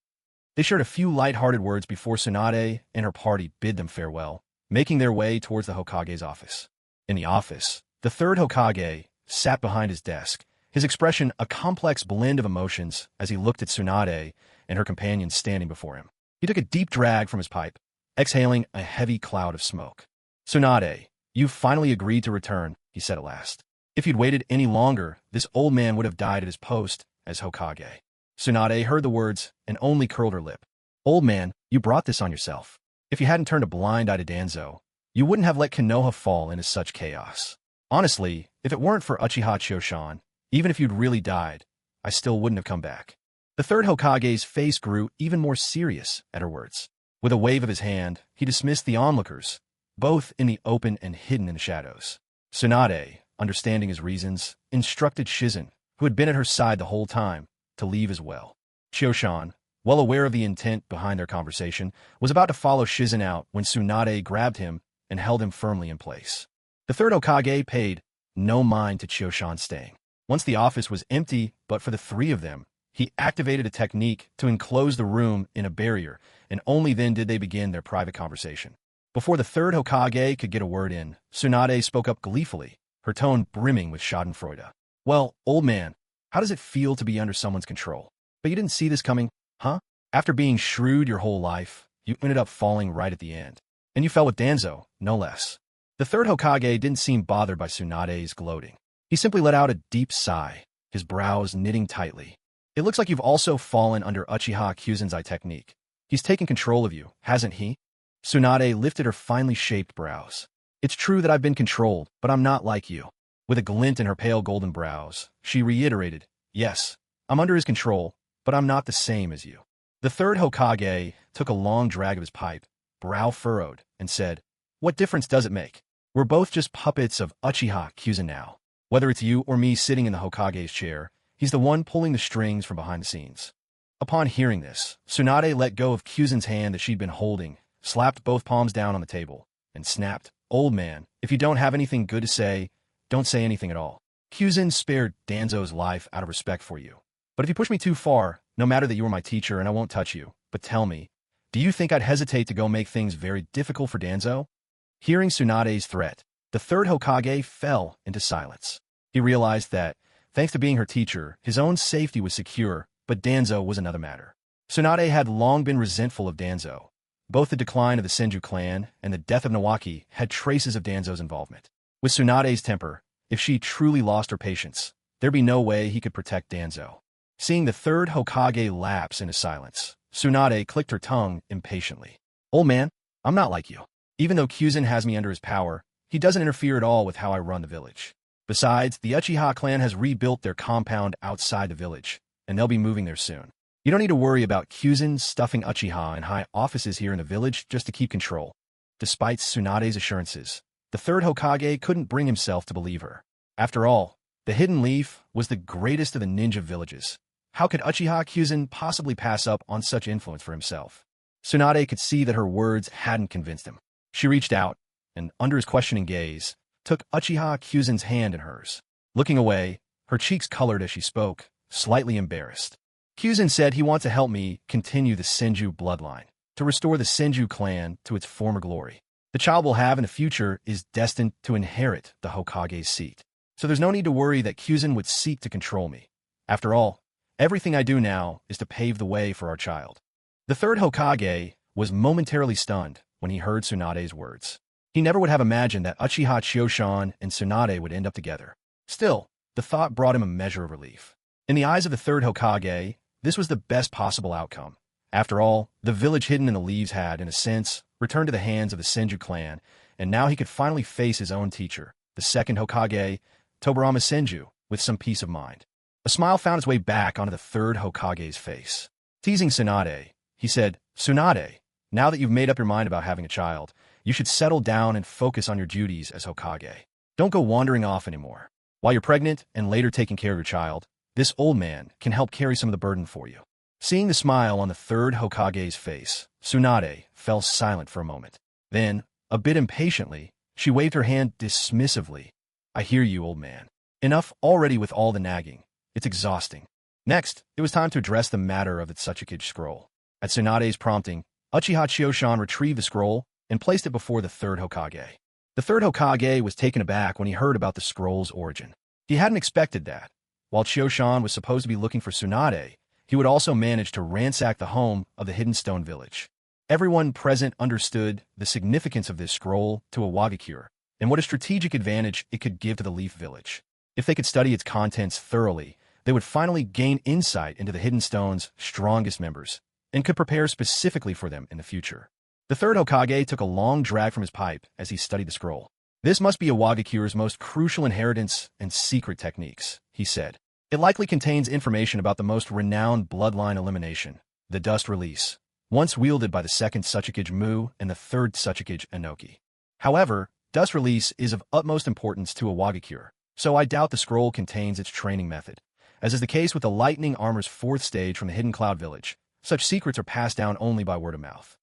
They shared a few light-hearted words before Tsunade and her party bid them farewell, making their way towards the Hokage's office. In the office, the third Hokage sat behind his desk, his expression a complex blend of emotions as he looked at Tsunade and her companions standing before him. He took a deep drag from his pipe, exhaling a heavy cloud of smoke. "Tsunade, you've finally agreed to return," he said at last. "If you'd waited any longer, this old man would have died at his post as Hokage." Tsunade heard the words and only curled her lip. "Old man, you brought this on yourself. If you hadn't turned a blind eye to Danzo, you wouldn't have let Konoha fall into such chaos. Honestly, if it weren't for Uchiha Choshan, even if you'd really died, I still wouldn't have come back." The third Hokage's face grew even more serious at her words. With a wave of his hand, he dismissed the onlookers, both in the open and hidden in the shadows. Tsunade, understanding his reasons, instructed Shizen, who had been at her side the whole time, to leave as well. Choshan, well aware of the intent behind their conversation, was about to follow Shizen out when Tsunade grabbed him and held him firmly in place. The third Hokage paid no mind to Choshan staying. Once the office was empty but for the three of them, he activated a technique to enclose the room in a barrier, and only then did they begin their private conversation. Before the third Hokage could get a word in, Tsunade spoke up gleefully, her tone brimming with schadenfreude. "Well, old man, how does it feel to be under someone's control? But you didn't see this coming, huh? After being shrewd your whole life, you ended up falling right at the end. And you fell with Danzo, no less." The third Hokage didn't seem bothered by Tsunade's gloating. He simply let out a deep sigh, his brows knitting tightly. "It looks like you've also fallen under Uchiha Kyuzen's technique. He's taken control of you, hasn't he?" Tsunade lifted her finely shaped brows. "It's true that I've been controlled, but I'm not like you." With a glint in her pale golden brows, she reiterated, "Yes, I'm under his control, but I'm not the same as you." The third Hokage took a long drag of his pipe, brow furrowed, and said, "What difference does it make? We're both just puppets of Uchiha Kyuzen now. Whether it's you or me sitting in the Hokage's chair, he's the one pulling the strings from behind the scenes." Upon hearing this, Tsunade let go of Kyuzen's hand that she'd been holding, slapped both palms down on the table, and snapped, "Old man, if you don't have anything good to say, don't say anything at all. Kyuzen spared Danzo's life out of respect for you. But if you push me too far, no matter that you were my teacher and I won't touch you, but tell me, do you think I'd hesitate to go make things very difficult for Danzo?" Hearing Tsunade's threat, the third Hokage fell into silence. He realized that, thanks to being her teacher, his own safety was secure, but Danzo was another matter. Tsunade had long been resentful of Danzo. Both the decline of the Senju clan and the death of Nawaki had traces of Danzo's involvement. With Tsunade's temper, if she truly lost her patience, there'd be no way he could protect Danzo. Seeing the third Hokage lapse into silence, Tsunade clicked her tongue impatiently. "Old man, I'm not like you. Even though Kyuzen has me under his power, he doesn't interfere at all with how I run the village. Besides, the Uchiha clan has rebuilt their compound outside the village, and they'll be moving there soon. You don't need to worry about Kyuzin stuffing Uchiha in high offices here in the village just to keep control. Despite Tsunade's assurances, the third Hokage couldn't bring himself to believe her. After all, the Hidden Leaf was the greatest of the ninja villages. How could Uchiha Kyuzin possibly pass up on such influence for himself? Tsunade could see that her words hadn't convinced him. She reached out, and under his questioning gaze, took Uchiha Kyuzin's hand in hers. Looking away, her cheeks colored as she spoke, slightly embarrassed. Kyuzin said he wants to help me continue the Senju bloodline, to restore the Senju clan to its former glory. The child we'll have in the future is destined to inherit the Hokage's seat. So there's no need to worry that Kyuzin would seek to control me. After all, everything I do now is to pave the way for our child. The third Hokage was momentarily stunned when he heard Tsunade's words. He never would have imagined that Uchiha Chioshan and Tsunade would end up together. Still, the thought brought him a measure of relief. In the eyes of the third Hokage, this was the best possible outcome. After all, the village hidden in the leaves had, in a sense, returned to the hands of the Senju clan, and now he could finally face his own teacher, the second Hokage, Tobirama Senju, with some peace of mind. A smile found its way back onto the third Hokage's face. Teasing Tsunade, he said, "Tsunade, now that you've made up your mind about having a child, you should settle down and focus on your duties as Hokage. Don't go wandering off anymore. While you're pregnant and later taking care of your child, this old man can help carry some of the burden for you." Seeing the smile on the third Hokage's face, Tsunade fell silent for a moment. Then, a bit impatiently, she waved her hand dismissively. "I hear you, old man. Enough already with all the nagging. It's exhausting." Next, it was time to address the matter of the Tsuchikage scroll. At Tsunade's prompting, Uchiha Chioshan retrieved the scroll and placed it before the third Hokage. The third Hokage was taken aback when he heard about the scroll's origin. He hadn't expected that. While Chioshan was supposed to be looking for Tsunade, he would also manage to ransack the home of the Hidden Stone Village. Everyone present understood the significance of this scroll to a Wagakure, and what a strategic advantage it could give to the Leaf Village. If they could study its contents thoroughly, they would finally gain insight into the Hidden Stone's strongest members, and could prepare specifically for them in the future. The third Hokage took a long drag from his pipe as he studied the scroll. "This must be a Wagakure's most crucial inheritance and secret techniques," he said. "It likely contains information about the most renowned bloodline elimination, the Dust Release, once wielded by the second Tsuchikage Mu and the third Tsuchikage Inoki. However, Dust Release is of utmost importance to a Wagakure, so I doubt the scroll contains its training method. As is the case with the Lightning Armor's fourth stage from the Hidden Cloud Village, such secrets are passed down only by word of mouth.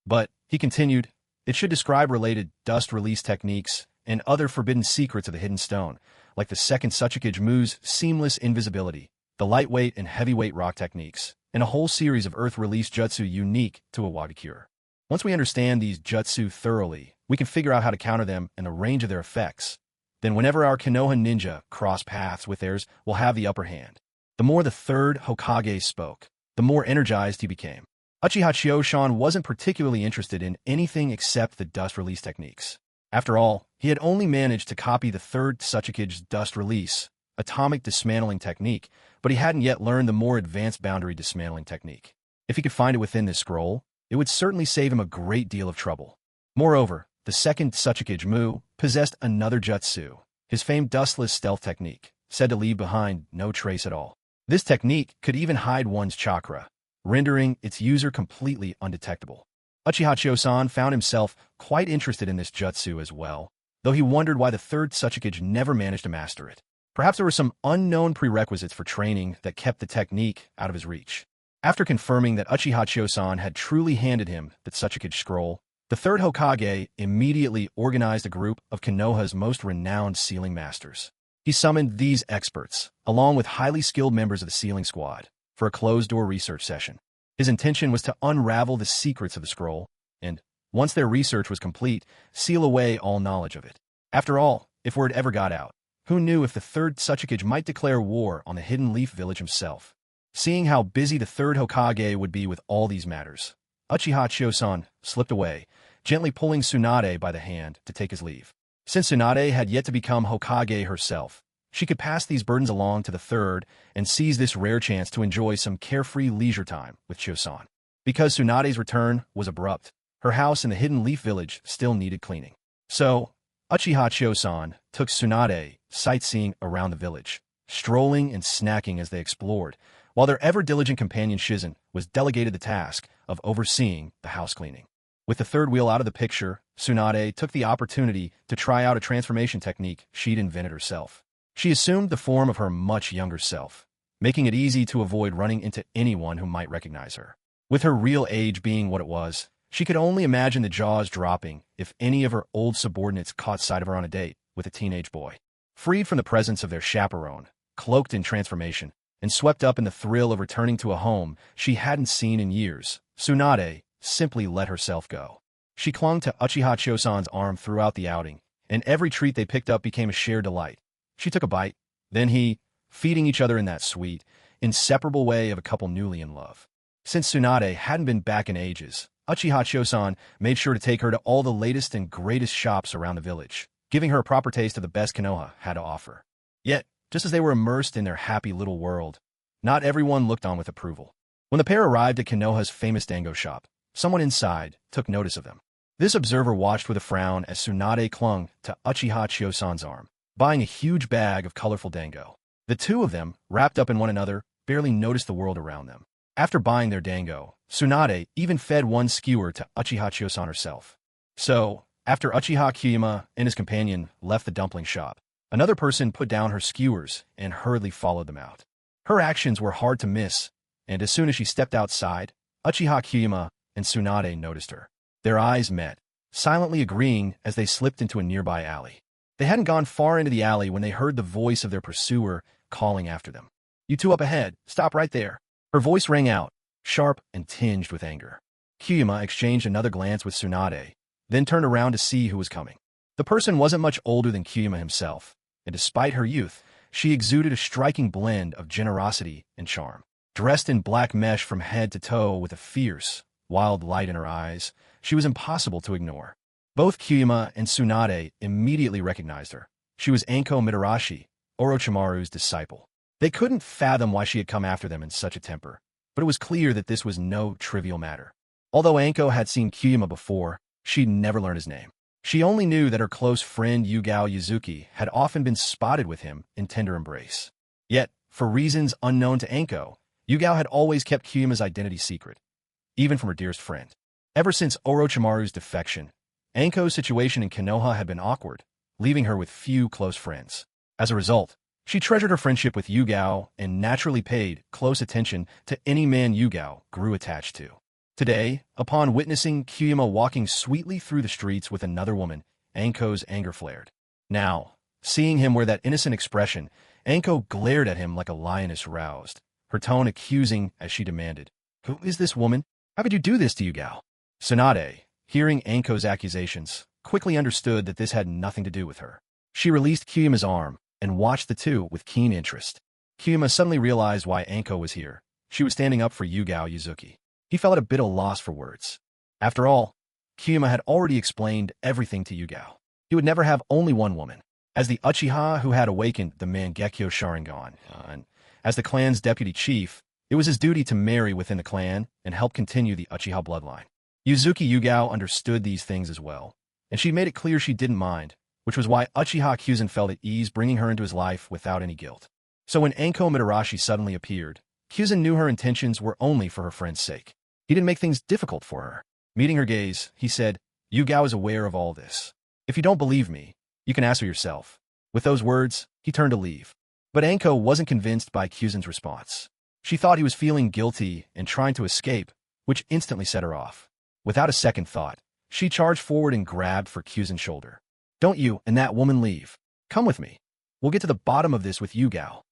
But," he continued, "it should describe related dust release techniques and other forbidden secrets of the Hidden Stone, like the second Tsuchikage Mu's seamless invisibility, the lightweight and heavyweight rock techniques, and a whole series of earth release jutsu unique to a Wagakure. Once we understand these jutsu thoroughly, we can figure out how to counter them and the range of their effects. Then whenever our Konoha ninja cross paths with theirs, we'll have the upper hand." The more the third Hokage spoke, the more energized he became. Uchiha Chioshan wasn't particularly interested in anything except the dust release techniques. After all, he had only managed to copy the third Tsuchikage's dust release, atomic dismantling technique, but he hadn't yet learned the more advanced boundary dismantling technique. If he could find it within this scroll, it would certainly save him a great deal of trouble. Moreover, the second Tsuchikage Mu possessed another jutsu, his famed dustless stealth technique, said to leave behind no trace at all. This technique could even hide one's chakra, rendering its user completely undetectable. Uchiha Chioshan found himself quite interested in this jutsu as well, though he wondered why the third Tsuchikage never managed to master it. Perhaps there were some unknown prerequisites for training that kept the technique out of his reach. After confirming that Uchiha Chioshan had truly handed him the Tsuchikage scroll, the third Hokage immediately organized a group of Konoha's most renowned sealing masters. He summoned these experts, along with highly skilled members of the sealing squad, for a closed-door research session. His intention was to unravel the secrets of the scroll, and, once their research was complete, seal away all knowledge of it. After all, if word ever got out, who knew if the third Tsuchikage might declare war on the Hidden Leaf Village himself? Seeing how busy the third Hokage would be with all these matters, Uchiha Chioshan slipped away, gently pulling Tsunade by the hand to take his leave. Since Tsunade had yet to become Hokage herself, she could pass these burdens along to the third and seize this rare chance to enjoy some carefree leisure time with Chioshan. Because Tsunade's return was abrupt, her house in the Hidden Leaf Village still needed cleaning. So, Uchiha Chioshan took Tsunade sightseeing around the village, strolling and snacking as they explored, while their ever-diligent companion Shizen was delegated the task of overseeing the house cleaning. With the third wheel out of the picture, Tsunade took the opportunity to try out a transformation technique she'd invented herself. She assumed the form of her much younger self, making it easy to avoid running into anyone who might recognize her. With her real age being what it was, she could only imagine the jaws dropping if any of her old subordinates caught sight of her on a date with a teenage boy. Freed from the presence of their chaperone, cloaked in transformation, and swept up in the thrill of returning to a home she hadn't seen in years, Tsunade simply let herself go. She clung to Uchiha Chosan's arm throughout the outing, and every treat they picked up became a shared delight. She took a bite, then he, feeding each other in that sweet, inseparable way of a couple newly in love. Since Tsunade hadn't been back in ages, Uchiha Chosan made sure to take her to all the latest and greatest shops around the village, giving her a proper taste of the best Konoha had to offer. Yet, just as they were immersed in their happy little world, not everyone looked on with approval. When the pair arrived at Konoha's famous dango shop, someone inside took notice of them. This observer watched with a frown as Tsunade clung to Uchiha Chosan's arm, buying a huge bag of colorful dango. The two of them, wrapped up in one another, barely noticed the world around them. After buying their dango, Tsunade even fed one skewer to Uchiha Chosan herself. So, after Uchiha Kyuma and his companion left the dumpling shop, another person put down her skewers and hurriedly followed them out. Her actions were hard to miss, and as soon as she stepped outside, Uchiha Kyuma and Tsunade noticed her. Their eyes met, silently agreeing as they slipped into a nearby alley. They hadn't gone far into the alley when they heard the voice of their pursuer calling after them. "You two up ahead, stop right there." Her voice rang out, sharp and tinged with anger. Kyuma exchanged another glance with Tsunade, then turned around to see who was coming. The person wasn't much older than Kyuma himself, and despite her youth, she exuded a striking blend of generosity and charm. Dressed in black mesh from head to toe with a fierce, wild light in her eyes, she was impossible to ignore. Both Kyuma and Tsunade immediately recognized her. She was Anko Mitarashi, Orochimaru's disciple. They couldn't fathom why she had come after them in such a temper, but it was clear that this was no trivial matter. Although Anko had seen Kyuma before, she'd never learned his name. She only knew that her close friend Yugao Yuzuki had often been spotted with him in tender embrace. Yet, for reasons unknown to Anko, Yugao had always kept Kyuma's identity secret, even from her dearest friend. Ever since Orochimaru's defection, Anko's situation in Konoha had been awkward, leaving her with few close friends. As a result, she treasured her friendship with Yugao and naturally paid close attention to any man Yugao grew attached to. Today, upon witnessing Kyuma walking sweetly through the streets with another woman, Anko's anger flared. Now, seeing him wear that innocent expression, Anko glared at him like a lioness roused, her tone accusing as she demanded, "Who is this woman? How could you do this to Yugao?" Tsunade, hearing Anko's accusations, quickly understood that this had nothing to do with her. She released Kyuma's arm and watched the two with keen interest. Kyuma suddenly realized why Anko was here. She was standing up for Yugao Yuzuki. He felt at a bit of loss for words. After all, Kyuma had already explained everything to Yugao. He would never have only one woman. As the Uchiha who had awakened the Mangekyo Sharingan, and as the clan's deputy chief, it was his duty to marry within the clan and help continue the Uchiha bloodline. Yuzuki Yugao understood these things as well, and she made it clear she didn't mind, which was why Uchiha Kyuzen felt at ease bringing her into his life without any guilt. So when Anko Mitarashi suddenly appeared, Kyuzen knew her intentions were only for her friend's sake. He didn't make things difficult for her. Meeting her gaze, he said, "Yugao is aware of all this. If you don't believe me, you can ask her yourself." With those words, he turned to leave. But Anko wasn't convinced by Kyuzen's response. She thought he was feeling guilty and trying to escape, which instantly set her off. Without a second thought, she charged forward and grabbed for Kyuzen's shoulder. "Don't you and that woman leave. Come with me. We'll get to the bottom of this with Yugao."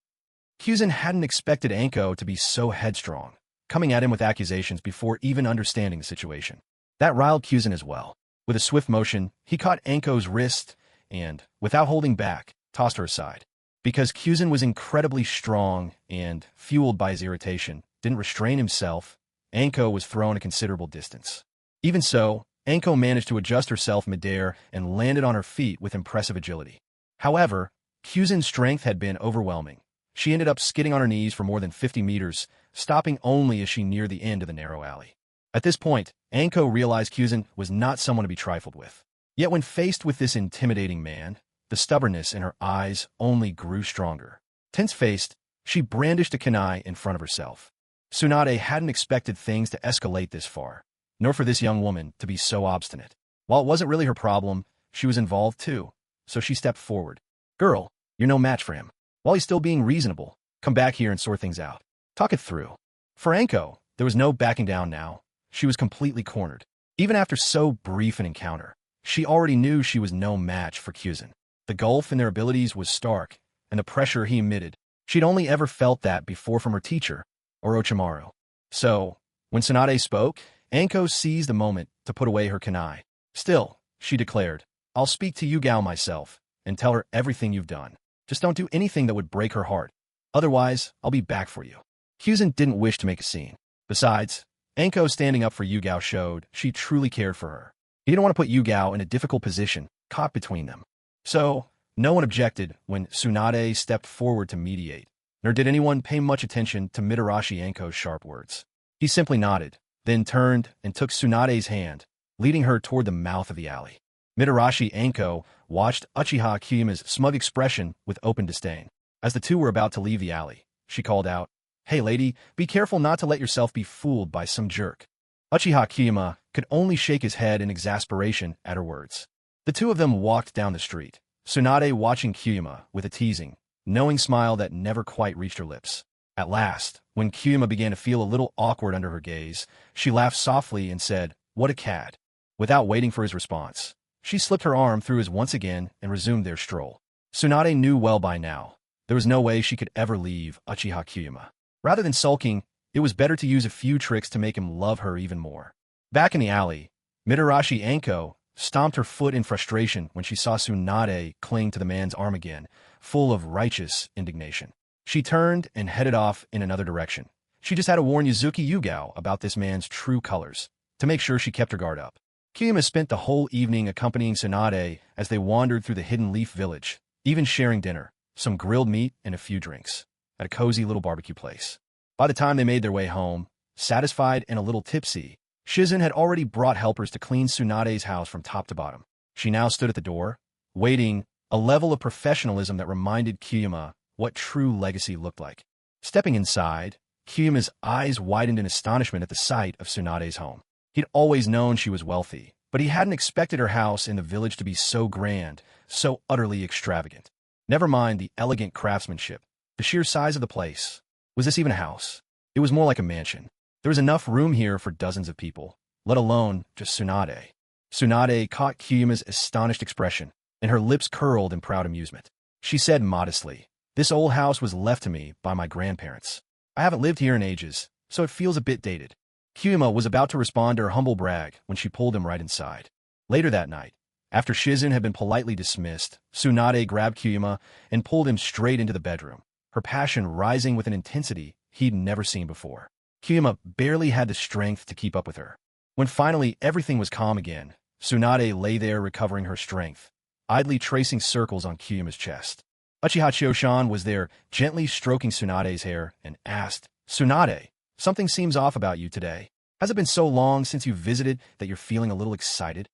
Kyuzen hadn't expected Anko to be so headstrong, coming at him with accusations before even understanding the situation. That riled Kyuzen as well. With a swift motion, he caught Anko's wrist and, without holding back, tossed her aside. Because Kyuzen was incredibly strong and, fueled by his irritation, didn't restrain himself, Anko was thrown a considerable distance. Even so, Anko managed to adjust herself midair and landed on her feet with impressive agility. However, Kyuzen's strength had been overwhelming. She ended up skidding on her knees for more than 50 meters, stopping only as she neared the end of the narrow alley. At this point, Anko realized Kyuzen was not someone to be trifled with. Yet when faced with this intimidating man, the stubbornness in her eyes only grew stronger. Tense-faced, She brandished a kunai in front of herself. Tsunade hadn't expected things to escalate this far, nor for this young woman to be so obstinate. While it wasn't really her problem, she was involved too, so she stepped forward. Girl, you're no match for him. While he's still being reasonable, come back here and sort things out. Talk it through. For Anko, there was no backing down now. She was completely cornered. Even after so brief an encounter, she already knew she was no match for Kyuzin. The gulf in their abilities was stark, and the pressure he emitted, she'd only ever felt that before from her teacher, Orochimaru. So, when Tsunade spoke, Anko seized the moment to put away her kunai. Still, she declared, I'll speak to Yugao myself and tell her everything you've done. Just don't do anything that would break her heart. Otherwise, I'll be back for you. Kyuzin didn't wish to make a scene. Besides, Anko standing up for Yugao showed she truly cared for her. He didn't want to put Yugao in a difficult position, caught between them. So, no one objected when Tsunade stepped forward to mediate, nor did anyone pay much attention to Mitarashi Anko's sharp words. He simply nodded, then turned and took Tsunade's hand, leading her toward the mouth of the alley. Mitarashi Anko watched Uchiha Kyuma's smug expression with open disdain. As the two were about to leave the alley, she called out, Hey lady, be careful not to let yourself be fooled by some jerk. Uchiha Kyuma could only shake his head in exasperation at her words. The two of them walked down the street, Tsunade watching Kyuma with a teasing, knowing smile that never quite reached her lips. At last, when Kyuma began to feel a little awkward under her gaze, she laughed softly and said, What a cad. Without waiting for his response, she slipped her arm through his once again and resumed their stroll. Tsunade knew well by now, there was no way she could ever leave Uchiha Kyuma. Rather than sulking, it was better to use a few tricks to make him love her even more. Back in the alley, Mitarashi Anko stomped her foot in frustration when she saw Tsunade cling to the man's arm again, full of righteous indignation. She turned and headed off in another direction. She just had to warn Yuzuki Yugao about this man's true colors, to make sure she kept her guard up. Kyuma spent the whole evening accompanying Tsunade as they wandered through the Hidden Leaf Village, even sharing dinner, some grilled meat and a few drinks, at a cozy little barbecue place. By the time they made their way home, satisfied and a little tipsy, Shizen had already brought helpers to clean Tsunade's house from top to bottom. She now stood at the door, waiting, a level of professionalism that reminded Kyuma what true legacy looked like. Stepping inside, Kyuma's eyes widened in astonishment at the sight of Tsunade's home. He'd always known she was wealthy, but he hadn't expected her house in the village to be so grand, so utterly extravagant. Never mind the elegant craftsmanship, the sheer size of the place. Was this even a house? It was more like a mansion. There was enough room here for dozens of people, let alone just Tsunade. Tsunade caught Kyuma's astonished expression, and her lips curled in proud amusement. She said modestly, This old house was left to me by my grandparents. I haven't lived here in ages, so it feels a bit dated. Kyuma was about to respond to her humble brag when she pulled him right inside. Later that night, after Shizen had been politely dismissed, Tsunade grabbed Kyuma and pulled him straight into the bedroom, her passion rising with an intensity he'd never seen before. Kyuma barely had the strength to keep up with her. When finally everything was calm again, Tsunade lay there recovering her strength, idly tracing circles on Kyuma's chest. Uchiha Chioshan was there, gently stroking Tsunade's hair, and asked, Tsunade, something seems off about you today. Has it been so long since you visited that you're feeling a little excited?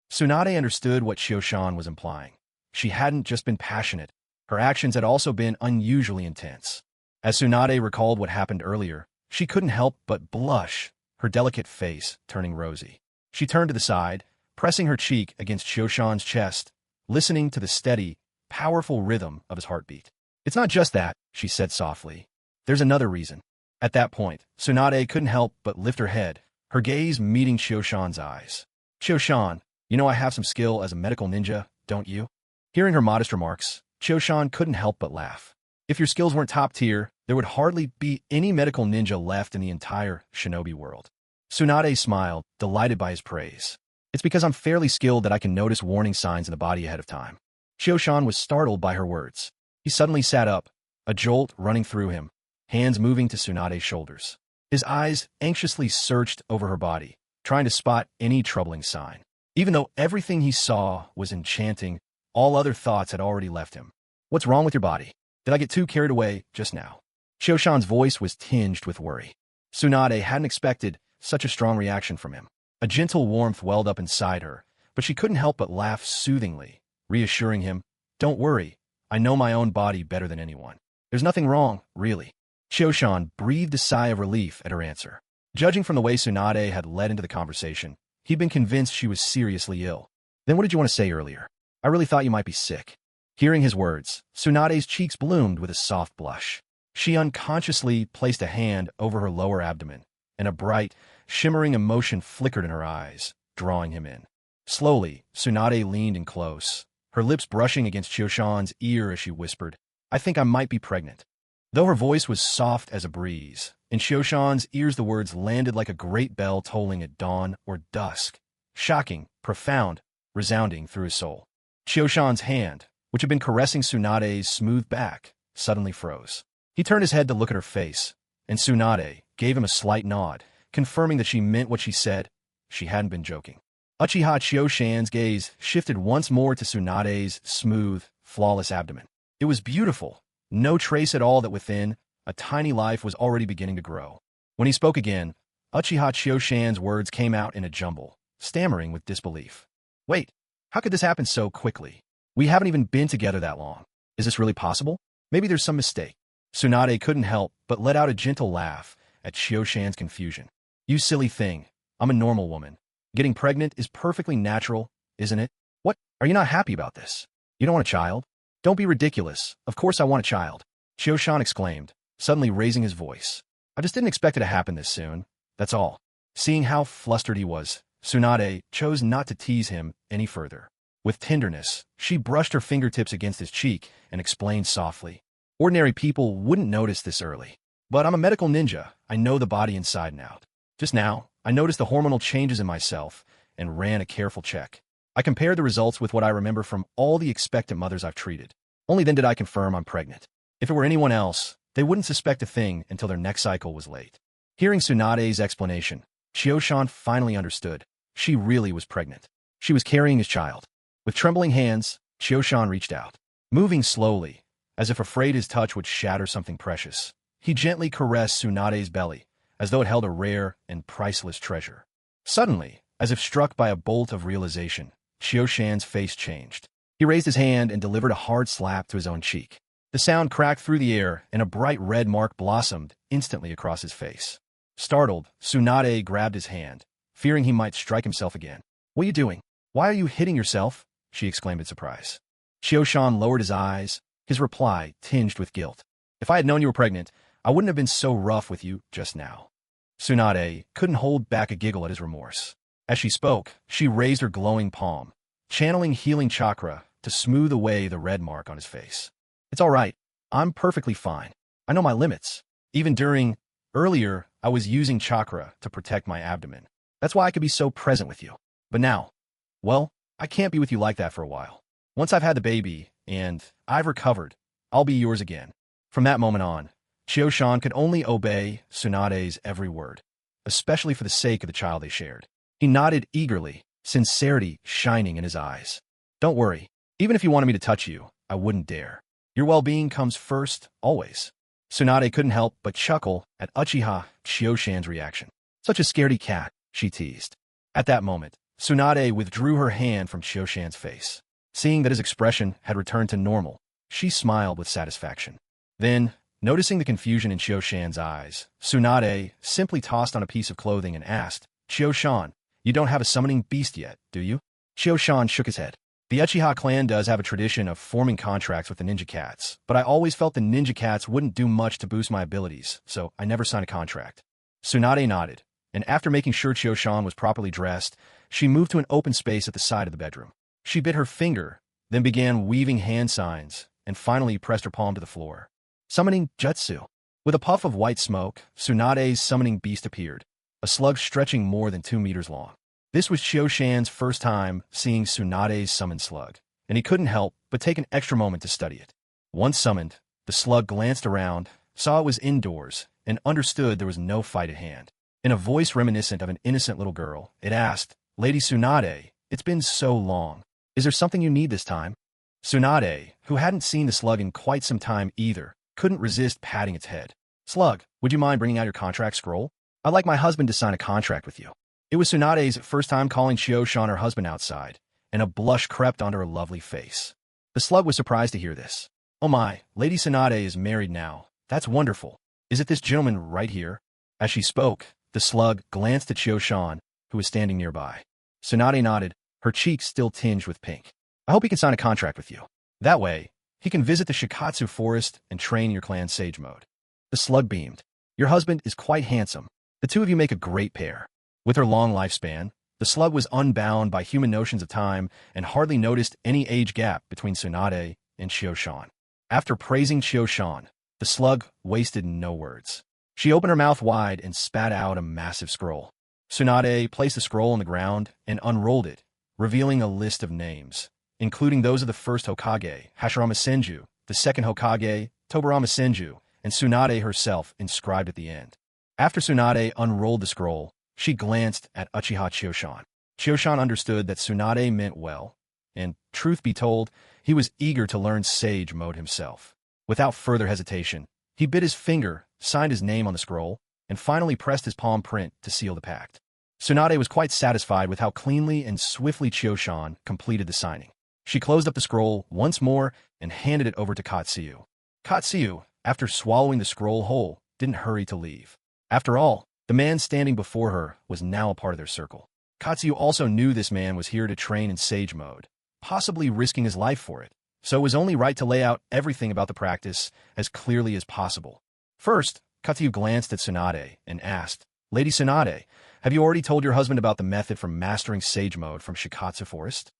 Tsunade understood what Chioshan was implying. She hadn't just been passionate. Her actions had also been unusually intense. As Tsunade recalled what happened earlier, she couldn't help but blush, her delicate face turning rosy. She turned to the side, pressing her cheek against Chioshan's chest, listening to the steady, powerful rhythm of his heartbeat. It's not just that, she said softly. There's another reason. At that point, Tsunade couldn't help but lift her head, her gaze meeting Chioshan's eyes. Chioshan, you know I have some skill as a medical ninja, don't you? Hearing her modest remarks, Chioshan couldn't help but laugh. If your skills weren't top tier, there would hardly be any medical ninja left in the entire Shinobi world. Tsunade smiled, delighted by his praise. It's because I'm fairly skilled that I can notice warning signs in the body ahead of time. Chioshan was startled by her words. He suddenly sat up, a jolt running through him, hands moving to Tsunade's shoulders. His eyes anxiously searched over her body, trying to spot any troubling sign. Even though everything he saw was enchanting, all other thoughts had already left him. What's wrong with your body? Did I get too carried away just now? Chioshan's voice was tinged with worry. Tsunade hadn't expected such a strong reaction from him. A gentle warmth welled up inside her, but she couldn't help but laugh soothingly, reassuring him, Don't worry, I know my own body better than anyone. There's nothing wrong, really. Chioshan breathed a sigh of relief at her answer. Judging from the way Tsunade had led into the conversation, he'd been convinced she was seriously ill. Then what did you want to say earlier? I really thought you might be sick. Hearing his words, Tsunade's cheeks bloomed with a soft blush. She unconsciously placed a hand over her lower abdomen, and a bright, shimmering emotion flickered in her eyes, drawing him in. Slowly, Tsunade leaned in close, her lips brushing against Chioshan's ear as she whispered, I think I might be pregnant. Though her voice was soft as a breeze, in Chioshan's ears the words landed like a great bell tolling at dawn or dusk, shocking, profound, resounding through his soul. Chioshan's hand, which had been caressing Tsunade's smooth back, suddenly froze. He turned his head to look at her face, and Tsunade gave him a slight nod, confirming that she meant what she said. She hadn't been joking. Uchiha Chioshan's gaze shifted once more to Tsunade's smooth, flawless abdomen. It was beautiful, no trace at all that within, a tiny life was already beginning to grow. When he spoke again, Uchiha Chioshan's words came out in a jumble, stammering with disbelief. Wait, how could this happen so quickly? We haven't even been together that long. Is this really possible? Maybe there's some mistake. Tsunade couldn't help but let out a gentle laugh at Chioshan's confusion. You silly thing. I'm a normal woman. Getting pregnant is perfectly natural, isn't it? What? Are you not happy about this? You don't want a child? Don't be ridiculous. Of course I want a child. Chioshan exclaimed, suddenly raising his voice. I just didn't expect it to happen this soon. That's all. Seeing how flustered he was, Tsunade chose not to tease him any further. With tenderness, she brushed her fingertips against his cheek and explained softly. Ordinary people wouldn't notice this early. But I'm a medical ninja. I know the body inside and out. Just now, I noticed the hormonal changes in myself and ran a careful check. I compared the results with what I remember from all the expectant mothers I've treated. Only then did I confirm I'm pregnant. If it were anyone else, they wouldn't suspect a thing until their next cycle was late. Hearing Tsunade's explanation, Chioshan finally understood. She really was pregnant. She was carrying his child. With trembling hands, Chioshan reached out. Moving slowly, as if afraid his touch would shatter something precious, he gently caressed Tsunade's belly, as though it held a rare and priceless treasure. Suddenly, as if struck by a bolt of realization, Chioshan's face changed. He raised his hand and delivered a hard slap to his own cheek. The sound cracked through the air, and a bright red mark blossomed instantly across his face. Startled, Tsunade grabbed his hand, fearing he might strike himself again. What are you doing? Why are you hitting yourself? She exclaimed in surprise. Chioshan lowered his eyes, his reply tinged with guilt. If I had known you were pregnant, I wouldn't have been so rough with you just now. Tsunade couldn't hold back a giggle at his remorse. As she spoke, she raised her glowing palm, channeling healing chakra to smooth away the red mark on his face. It's all right. I'm perfectly fine. I know my limits. Even earlier, I was using chakra to protect my abdomen. That's why I could be so present with you. But now, well, I can't be with you like that for a while. Once I've had the baby, and I've recovered, I'll be yours again. From that moment on, Chioshan could only obey Tsunade's every word, especially for the sake of the child they shared. He nodded eagerly, sincerity shining in his eyes. Don't worry. Even if you wanted me to touch you, I wouldn't dare. Your well-being comes first, always. Tsunade couldn't help but chuckle at Uchiha Chioshan's reaction. Such a scaredy cat, she teased. At that moment, Tsunade withdrew her hand from Chioshan's face. Seeing that his expression had returned to normal, she smiled with satisfaction. Then, noticing the confusion in Chioshan's eyes, Tsunade simply tossed on a piece of clothing and asked, Chioshan, you don't have a summoning beast yet, do you? Chioshan shook his head. The Uchiha clan does have a tradition of forming contracts with the ninja cats, but I always felt the ninja cats wouldn't do much to boost my abilities, so I never signed a contract. Tsunade nodded, and after making sure Chioshan was properly dressed, she moved to an open space at the side of the bedroom. She bit her finger, then began weaving hand signs, and finally pressed her palm to the floor. Summoning jutsu. With a puff of white smoke, Tsunade's summoning beast appeared, a slug stretching more than 2 meters long. This was Chioshan's first time seeing Tsunade's summoned slug, and he couldn't help but take an extra moment to study it. Once summoned, the slug glanced around, saw it was indoors, and understood there was no fight at hand. In a voice reminiscent of an innocent little girl, it asked, Lady Tsunade, it's been so long. Is there something you need this time? Tsunade, who hadn't seen the slug in quite some time either, couldn't resist patting its head. Slug, would you mind bringing out your contract scroll? I'd like my husband to sign a contract with you. It was Tsunade's first time calling Chioshan her husband outside, and a blush crept onto her lovely face. The slug was surprised to hear this. "Oh my, Lady Tsunade is married now. That's wonderful. Is it this gentleman right here?" As she spoke, the slug glanced at Shio-shan, who was standing nearby. Tsunade nodded, her cheeks still tinged with pink. "I hope he can sign a contract with you. That way, he can visit the Shikatsu forest and train your clan sage mode." The slug beamed. "Your husband is quite handsome. The two of you make a great pair." With her long lifespan, the slug was unbound by human notions of time and hardly noticed any age gap between Tsunade and Shio-shan. After praising Shio-shan, the slug wasted no words. She opened her mouth wide and spat out a massive scroll. Tsunade placed the scroll on the ground and unrolled it, revealing a list of names, including those of the first Hokage, Hashirama Senju, the second Hokage, Tobarama Senju, and Tsunade herself inscribed at the end. After Tsunade unrolled the scroll, she glanced at Uchiha Chio-shan. Chio-shan understood that Tsunade meant well, and, truth be told, he was eager to learn Sage Mode himself. Without further hesitation, he bit his finger, signed his name on the scroll, and finally pressed his palm print to seal the pact. Tsunade was quite satisfied with how cleanly and swiftly Chio-shan completed the signing. She closed up the scroll once more and handed it over to Katsuyu. Katsuyu, after swallowing the scroll whole, didn't hurry to leave. After all, the man standing before her was now a part of their circle. Katsuyu also knew this man was here to train in Sage Mode, possibly risking his life for it, so it was only right to lay out everything about the practice as clearly as possible. First, Katsuyu glanced at Tsunade and asked, "Lady Tsunade, have you already told your husband about the method for mastering Sage Mode from Shikatsu Forest?"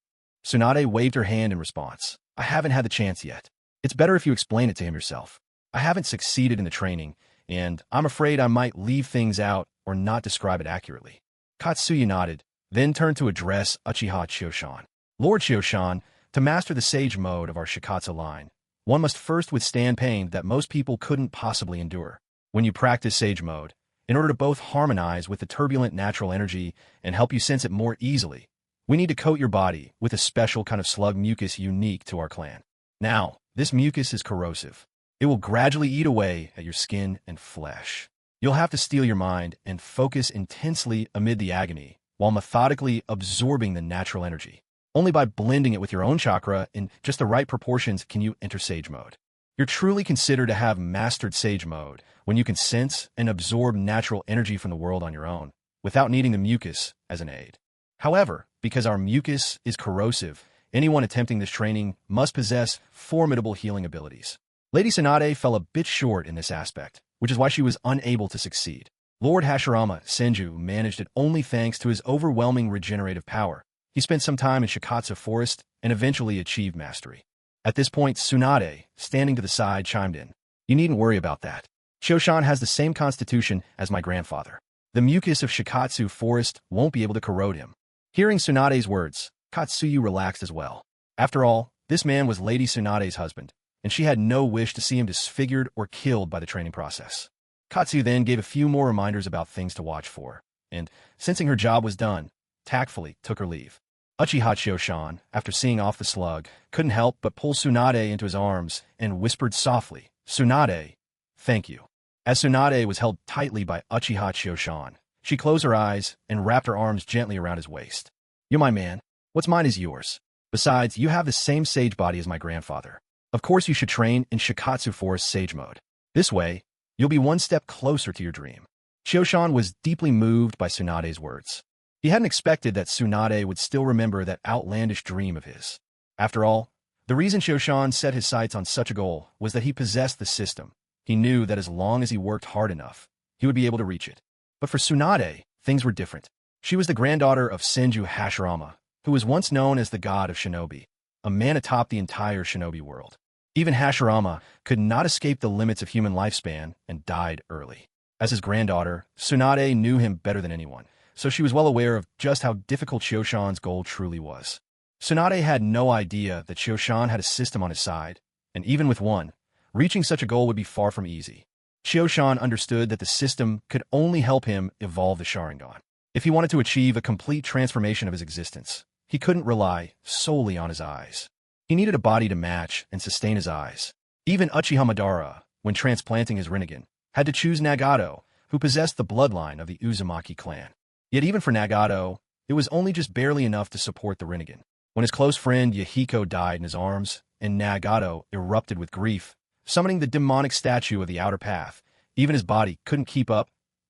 Tsunade waved her hand in response. "I haven't had the chance yet. It's better if you explain it to him yourself. I haven't succeeded in the training, and I'm afraid I might leave things out or not describe it accurately." Katsuyu nodded, then turned to address Uchiha Chio-shan. "Lord Chio-shan, to master the Sage Mode of our Shikatsu line, one must first withstand pain that most people couldn't possibly endure. When you practice Sage Mode, in order to both harmonize with the turbulent natural energy and help you sense it more easily, we need to coat your body with a special kind of slug mucus unique to our clan. Now, this mucus is corrosive. It will gradually eat away at your skin and flesh. You'll have to steel your mind and focus intensely amid the agony, while methodically absorbing the natural energy. Only by blending it with your own chakra in just the right proportions can you enter Sage Mode. You're truly considered to have mastered Sage Mode when you can sense and absorb natural energy from the world on your own, without needing the mucus as an aid. However, because our mucus is corrosive, anyone attempting this training must possess formidable healing abilities. Lady Tsunade fell a bit short in this aspect, which is why she was unable to succeed. Lord Hashirama Senju managed it only thanks to his overwhelming regenerative power. He spent some time in Shikatsu Forest and eventually achieved mastery. At this point, Tsunade, standing to the side, chimed in. "You needn't worry about that. Chio-shan has the same constitution as my grandfather. The mucus of Shikatsu Forest won't be able to corrode him." Hearing Tsunade's words, Katsuyu relaxed as well. After all, this man was Lady Tsunade's husband, and she had no wish to see him disfigured or killed by the training process. Katsuyu then gave a few more reminders about things to watch for, and, sensing her job was done, tactfully took her leave. Uchiha Chio-shan, after seeing off the slug, couldn't help but pull Tsunade into his arms and whispered softly, "Tsunade, thank you." As Tsunade was held tightly by Uchiha Chio-shan, she closed her eyes and wrapped her arms gently around his waist. "You're my man. What's mine is yours. Besides, you have the same sage body as my grandfather. Of course you should train in Shikatsu Forest Sage Mode. This way, you'll be one step closer to your dream." Chio-shan was deeply moved by Tsunade's words. He hadn't expected that Tsunade would still remember that outlandish dream of his. After all, the reason Chio-shan set his sights on such a goal was that he possessed the system. He knew that as long as he worked hard enough, he would be able to reach it. But for Tsunade, things were different. She was the granddaughter of Senju Hashirama, who was once known as the god of Shinobi, a man atop the entire Shinobi world. Even Hashirama could not escape the limits of human lifespan and died early. As his granddaughter, Tsunade knew him better than anyone, so she was well aware of just how difficult Chio-shan's goal truly was. Tsunade had no idea that Chio-shan had a system on his side, and even with one, reaching such a goal would be far from easy. Chio-shan understood that the system could only help him evolve the Sharingan. If he wanted to achieve a complete transformation of his existence, he couldn't rely solely on his eyes. He needed a body to match and sustain his eyes. Even Uchiha Madara, when transplanting his Rinnegan, had to choose Nagato, who possessed the bloodline of the Uzumaki clan. Yet even for Nagato, it was only just barely enough to support the Rinnegan. When his close friend Yahiko died in his arms, and Nagato erupted with grief, summoning the demonic statue of the outer path. Even his body couldn't keep up,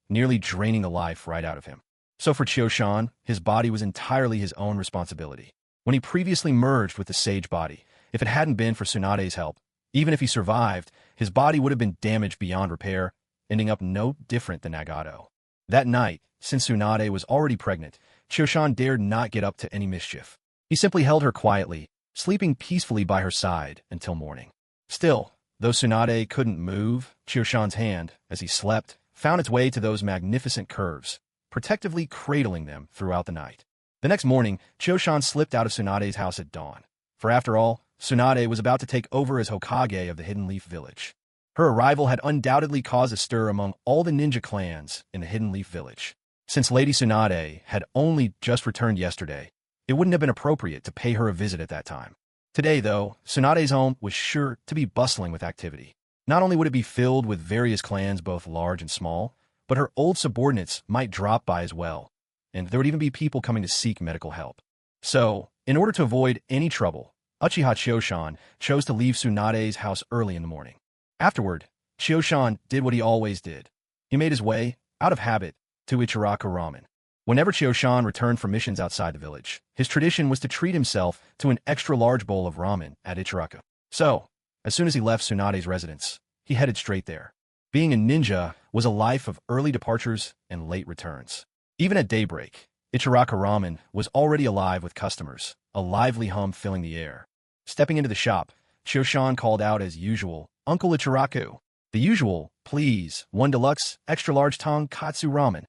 nearly draining the life right out of him. So for Chioshan, his body was entirely his own responsibility. When he previously merged with the sage body, if it hadn't been for Tsunade's help, even if he survived, his body would have been damaged beyond repair, ending up no different than Nagato. That night, since Tsunade was already pregnant, Chioshan dared not get up to any mischief. He simply held her quietly, sleeping peacefully by her side until morning. Still, though Tsunade couldn't move, Chioshan's hand, as he slept, found its way to those magnificent curves, protectively cradling them throughout the night. The next morning, Chioshan slipped out of Tsunade's house at dawn. For after all, Tsunade was about to take over as Hokage of the Hidden Leaf Village. Her arrival had undoubtedly caused a stir among all the ninja clans in the Hidden Leaf Village. Since Lady Tsunade had only just returned yesterday, it wouldn't have been appropriate to pay her a visit at that time. Today, though, Tsunade's home was sure to be bustling with activity. Not only would it be filled with various clans both large and small, but her old subordinates might drop by as well, and there would even be people coming to seek medical help. So, in order to avoid any trouble, Uchiha Chioshan chose to leave Tsunade's house early in the morning. Afterward, Chioshan did what he always did. He made his way, out of habit, to Ichiraku Ramen. Whenever Chioshan returned from missions outside the village, his tradition was to treat himself to an extra-large bowl of ramen at Ichiraku. So, as soon as he left Tsunade's residence, he headed straight there. Being a ninja was a life of early departures and late returns. Even at daybreak, Ichiraku Ramen was already alive with customers, a lively hum filling the air. Stepping into the shop, Chioshan called out as usual, "Uncle Ichiraku." The usual, "Please, one deluxe, extra-large tonkatsu ramen."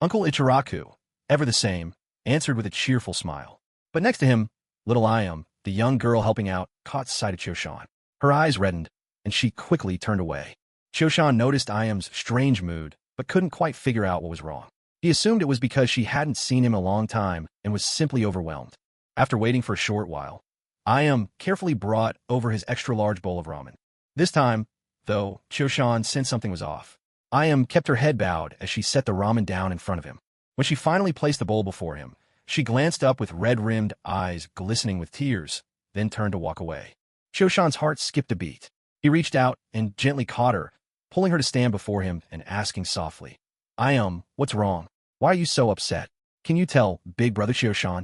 Uncle Ichiraku, ever the same, answered with a cheerful smile. But next to him, little Ayam, the young girl helping out, caught sight of Chioshan. Her eyes reddened, and she quickly turned away. Chioshan noticed Ayam's strange mood, but couldn't quite figure out what was wrong. He assumed it was because she hadn't seen him in a long time and was simply overwhelmed. After waiting for a short while, Ayam carefully brought over his extra-large bowl of ramen. This time, though, Chioshan sensed something was off. Ayam kept her head bowed as she set the ramen down in front of him. When she finally placed the bowl before him, she glanced up with red-rimmed eyes glistening with tears, then turned to walk away. Chioshan's heart skipped a beat. He reached out and gently caught her, pulling her to stand before him and asking softly, "Ayam, what's wrong? Why are you so upset? Can you tell, big brother Chioshan?"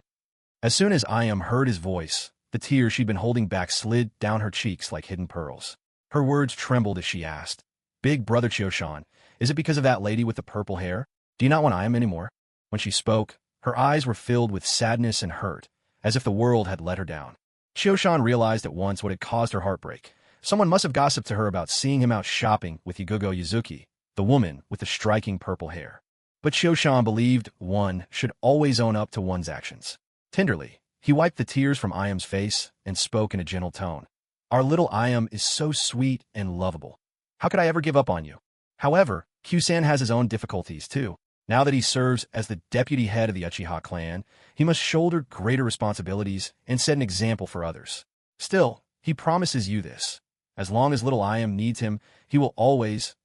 As soon as Ayam heard his voice, the tears she'd been holding back slid down her cheeks like hidden pearls. Her words trembled as she asked, "Big brother Chioshan, is it because of that lady with the purple hair? Do you not want Ayam anymore?" When she spoke, her eyes were filled with sadness and hurt, as if the world had let her down. Chioshan realized at once what had caused her heartbreak. Someone must have gossiped to her about seeing him out shopping with Yugugo Yuzuki, the woman with the striking purple hair. But Chioshan believed one should always own up to one's actions. Tenderly, he wiped the tears from Ayam's face and spoke in a gentle tone. "Our little Ayam is so sweet and lovable. How could I ever give up on you?" However, Kyusan has his own difficulties, too. Now that he serves as the deputy head of the Uchiha clan, he must shoulder greater responsibilities and set an example for others. Still, he promises you this. As long as little Ayam needs him, he will always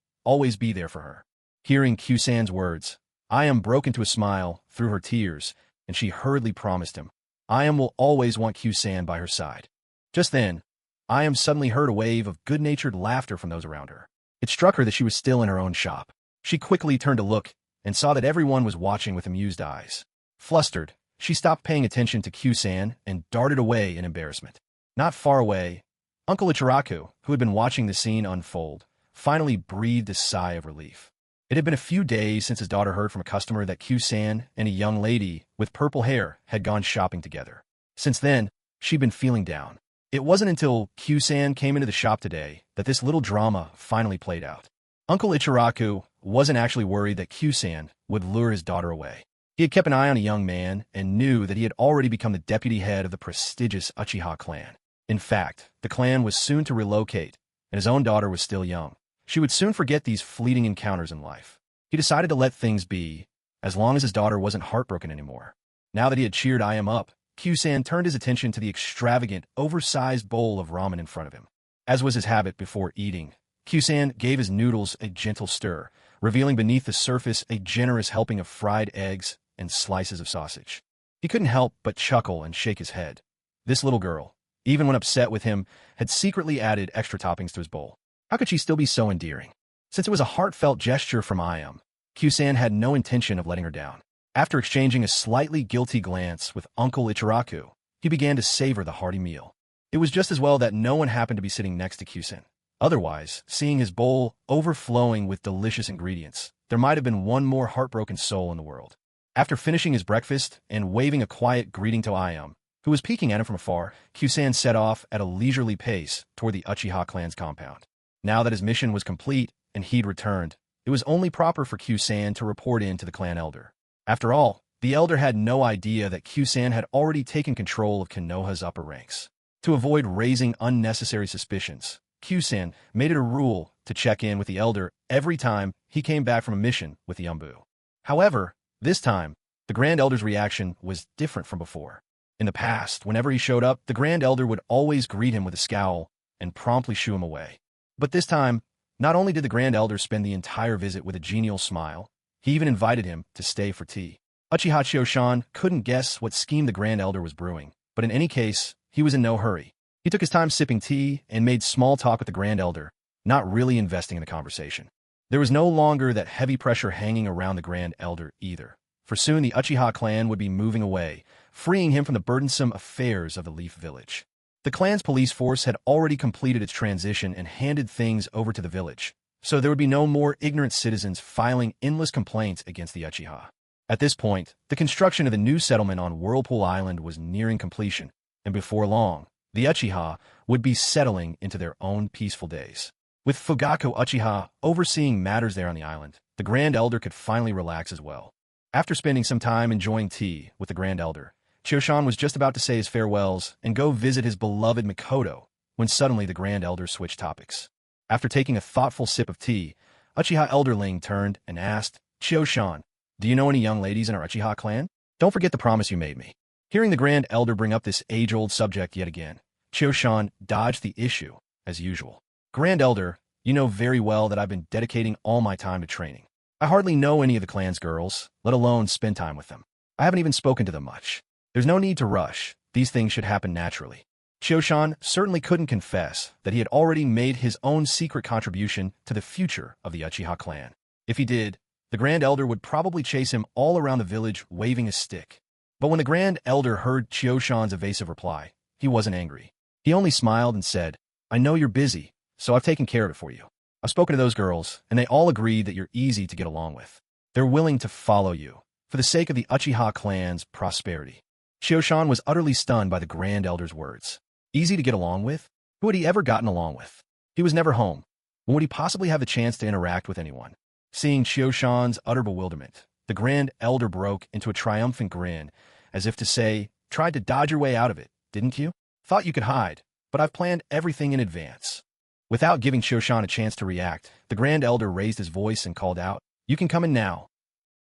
be there for her. Hearing Kyusan's words, Ayam broke into a smile through her tears, and she hurriedly promised him, Ayam will always want Kyusan by her side. Just then, Ayam suddenly heard a wave of good-natured laughter from those around her. It struck her that she was still in her own shop. She quickly turned to look and saw that everyone was watching with amused eyes. Flustered, she stopped paying attention to Kyusan and darted away in embarrassment. Not far away, Uncle Ichiraku, who had been watching the scene unfold, finally breathed a sigh of relief. It had been a few days since his daughter heard from a customer that Kyusan and a young lady with purple hair had gone shopping together. Since then, she'd been feeling down. It wasn't until Kyusan came into the shop today that this little drama finally played out. Uncle Ichiraku wasn't actually worried that Kyusan would lure his daughter away. He had kept an eye on a young man and knew that he had already become the deputy head of the prestigious Uchiha clan. In fact, the clan was soon to relocate, and his own daughter was still young. She would soon forget these fleeting encounters in life. He decided to let things be, as long as his daughter wasn't heartbroken anymore. Now that he had cheered Ayam up, Kyusan turned his attention to the extravagant, oversized bowl of ramen in front of him. As was his habit before eating, Kyusan gave his noodles a gentle stir, revealing beneath the surface a generous helping of fried eggs and slices of sausage. He couldn't help but chuckle and shake his head. This little girl, even when upset with him, had secretly added extra toppings to his bowl. How could she still be so endearing? Since it was a heartfelt gesture from Ayam, Q-san had no intention of letting her down. After exchanging a slightly guilty glance with Uncle Ichiraku, he began to savor the hearty meal. It was just as well that no one happened to be sitting next to Q-san. Otherwise, seeing his bowl overflowing with delicious ingredients, there might have been one more heartbroken soul in the world. After finishing his breakfast and waving a quiet greeting to Ayam, who was peeking at him from afar, Q-san set off at a leisurely pace toward the Uchiha clan's compound. Now that his mission was complete and he'd returned, it was only proper for Q-san to report in to the clan elder. After all, the elder had no idea that Q-san had already taken control of Konoha's upper ranks. To avoid raising unnecessary suspicions, Q-san made it a rule to check in with the elder every time he came back from a mission with the Yumbu. However, this time, the Grand Elder's reaction was different from before. In the past, whenever he showed up, the Grand Elder would always greet him with a scowl and promptly shoo him away. But this time, not only did the Grand Elder spend the entire visit with a genial smile, he even invited him to stay for tea. Uchiha Choshan couldn't guess what scheme the Grand Elder was brewing, but in any case, he was in no hurry. He took his time sipping tea and made small talk with the Grand Elder, not really investing in the conversation. There was no longer that heavy pressure hanging around the Grand Elder either, for soon the Uchiha clan would be moving away, freeing him from the burdensome affairs of the Leaf Village. The clan's police force had already completed its transition and handed things over to the village, so there would be no more ignorant citizens filing endless complaints against the Uchiha. At this point, the construction of the new settlement on Whirlpool Island was nearing completion, and before long, the Uchiha would be settling into their own peaceful days. With Fugaku Uchiha overseeing matters there on the island, the Grand Elder could finally relax as well. After spending some time enjoying tea with the Grand Elder, Choshan was just about to say his farewells and go visit his beloved Mikoto, when suddenly the Grand Elder switched topics. After taking a thoughtful sip of tea, Uchiha Elderling turned and asked, "Choshan, do you know any young ladies in our Uchiha clan? Don't forget the promise you made me." Hearing the Grand Elder bring up this age-old subject yet again, Choshan dodged the issue, as usual. "Grand Elder, you know very well that I've been dedicating all my time to training. I hardly know any of the clan's girls, let alone spend time with them. I haven't even spoken to them much. There's no need to rush. These things should happen naturally." Choshan certainly couldn't confess that he had already made his own secret contribution to the future of the Uchiha clan. If he did, the Grand Elder would probably chase him all around the village waving his stick. But when the Grand Elder heard Choshan's evasive reply, he wasn't angry. He only smiled and said, "I know you're busy, so I've taken care of it for you. I've spoken to those girls, and they all agree that you're easy to get along with. They're willing to follow you, for the sake of the Uchiha clan's prosperity." Choshan was utterly stunned by the Grand Elder's words. Easy to get along with? Who had he ever gotten along with? He was never home. When would he possibly have the chance to interact with anyone? Seeing Choshan's utter bewilderment, the Grand Elder broke into a triumphant grin, as if to say, "Tried to dodge your way out of it, didn't you? Thought you could hide, but I've planned everything in advance." Without giving Choshan a chance to react, the Grand Elder raised his voice and called out, "You can come in now."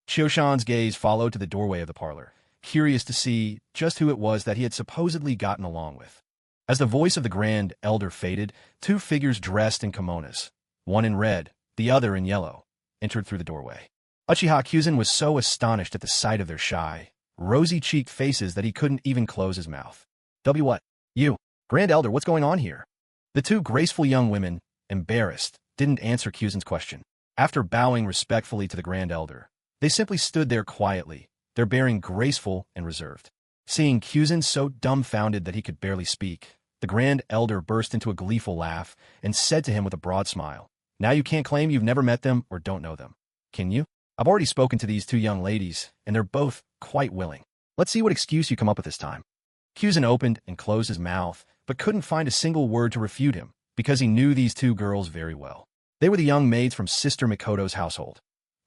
Choshan's gaze followed to the doorway of the parlor, curious to see just who it was that he had supposedly gotten along with. As the voice of the Grand Elder faded, two figures dressed in kimonos, one in red, the other in yellow, entered through the doorway. Uchiha Kyuzen was so astonished at the sight of their shy, rosy-cheeked faces that he couldn't even close his mouth. What? You? Grand Elder, what's going on here?" The two graceful young women, embarrassed, didn't answer Kyuzen's question. After bowing respectfully to the Grand Elder, they simply stood there quietly, their bearing graceful and reserved. Seeing Kyuzen so dumbfounded that he could barely speak, the Grand Elder burst into a gleeful laugh and said to him with a broad smile, "Now you can't claim you've never met them or don't know them, can you? I've already spoken to these two young ladies, and they're both quite willing. Let's see what excuse you come up with this time." Kyuzen opened and closed his mouth, but couldn't find a single word to refute him, because he knew these two girls very well. They were the young maids from Sister Mikoto's household,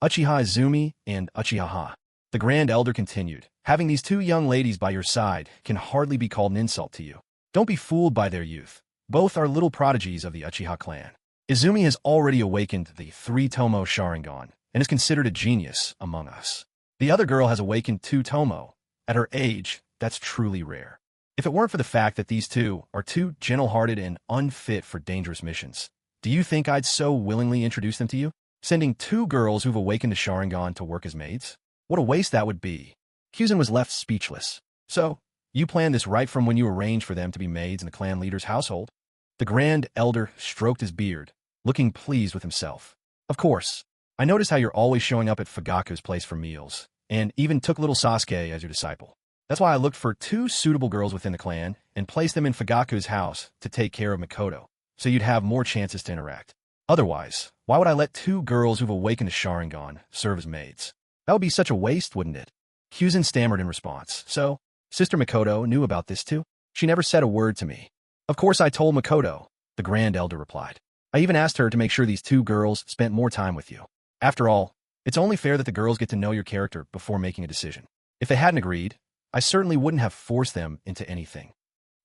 Uchiha Izumi and Uchiha Ha. The Grand Elder continued, "Having these two young ladies by your side can hardly be called an insult to you. Don't be fooled by their youth. Both are little prodigies of the Uchiha clan. Izumi has already awakened the three-tomo Sharingan and is considered a genius among us. The other girl has awakened two tomo. At her age, that's truly rare. If it weren't for the fact that these two are too gentle-hearted and unfit for dangerous missions, do you think I'd so willingly introduce them to you? Sending two girls who've awakened a Sharingan to work as maids? What a waste that would be." Kyuzen was left speechless. "So, You planned this right from when you arranged for them to be maids in the clan leader's household? The Grand Elder stroked his beard, looking pleased with himself. Of course. I noticed how you're always showing up at Fugaku's place for meals, and even took little Sasuke as your disciple. That's why I looked for 2 suitable girls within the clan and placed them in Fugaku's house to take care of Mikoto, so you'd have more chances to interact. Otherwise, why would I let 2 girls who've awakened to Sharingan serve as maids? That would be such a waste, wouldn't it? Kyuzen stammered in response. So, Sister Mikoto knew about this too? She never said a word to me. Of course I told Mikoto, the Grand Elder replied. I even asked her to make sure these 2 girls spent more time with you. After all, it's only fair that the girls get to know your character before making a decision. If they hadn't agreed, I certainly wouldn't have forced them into anything.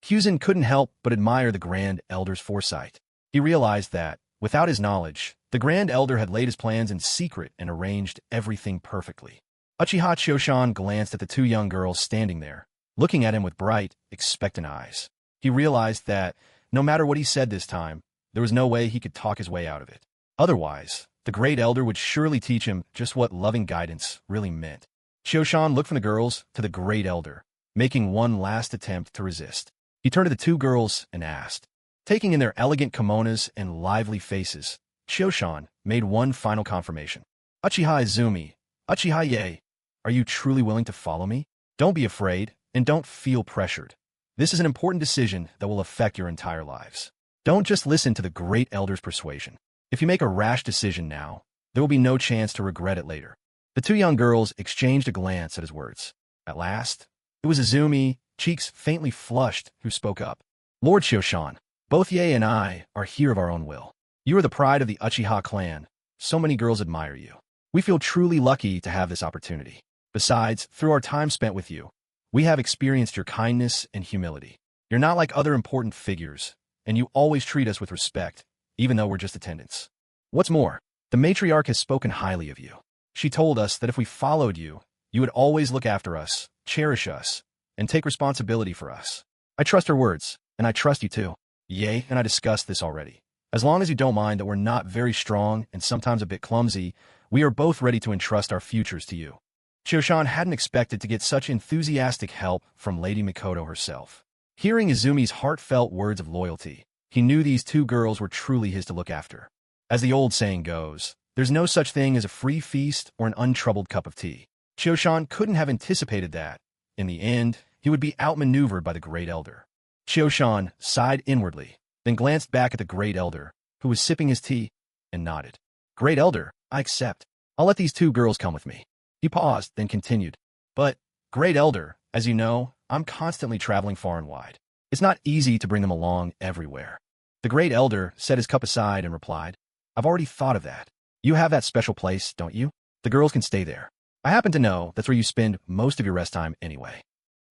Kyuzen couldn't help but admire the Grand Elder's foresight. He realized that, without his knowledge, the Grand Elder had laid his plans in secret and arranged everything perfectly. Uchiha Choshan glanced at the 2 young girls standing there, looking at him with bright, expectant eyes. He realized that, no matter what he said this time, there was no way he could talk his way out of it. Otherwise, the Great Elder would surely teach him just what loving guidance really meant. Choshan looked from the girls to the Great Elder, making one last attempt to resist. He turned to the 2 girls and asked. Taking in their elegant kimonos and lively faces, Choshan made one final confirmation. Uchiha Izumi, Uchiha Ye, are you truly willing to follow me? Don't be afraid, and don't feel pressured. This is an important decision that will affect your entire lives. Don't just listen to the Great Elder's persuasion. If you make a rash decision now, there will be no chance to regret it later. The 2 young girls exchanged a glance at his words. At last, it was Izumi, cheeks faintly flushed, who spoke up. Lord Choshan, both Ye and I are here of our own will. You are the pride of the Uchiha clan. So many girls admire you. We feel truly lucky to have this opportunity. Besides, through our time spent with you, we have experienced your kindness and humility. You're not like other important figures, and you always treat us with respect, even though we're just attendants. What's more, the matriarch has spoken highly of you. She told us that if we followed you, you would always look after us, cherish us, and take responsibility for us. I trust her words, and I trust you too. Ye and I discussed this already. As long as you don't mind that we're not very strong and sometimes a bit clumsy, we are both ready to entrust our futures to you. Choshan hadn't expected to get such enthusiastic help from Lady Mikoto herself. Hearing Izumi's heartfelt words of loyalty, he knew these 2 girls were truly his to look after. As the old saying goes, there's no such thing as a free feast or an untroubled cup of tea. Choshan couldn't have anticipated that. In the end, he would be outmaneuvered by the Great Elder. Choshan sighed inwardly, then glanced back at the Great Elder, who was sipping his tea, and nodded. Great Elder, I accept. I'll let these 2 girls come with me. He paused, then continued. But, Great Elder, as you know, I'm constantly traveling far and wide. It's not easy to bring them along everywhere. The Great Elder set his cup aside and replied, I've already thought of that. You have that special place, don't you? The girls can stay there. I happen to know that's where you spend most of your rest time anyway.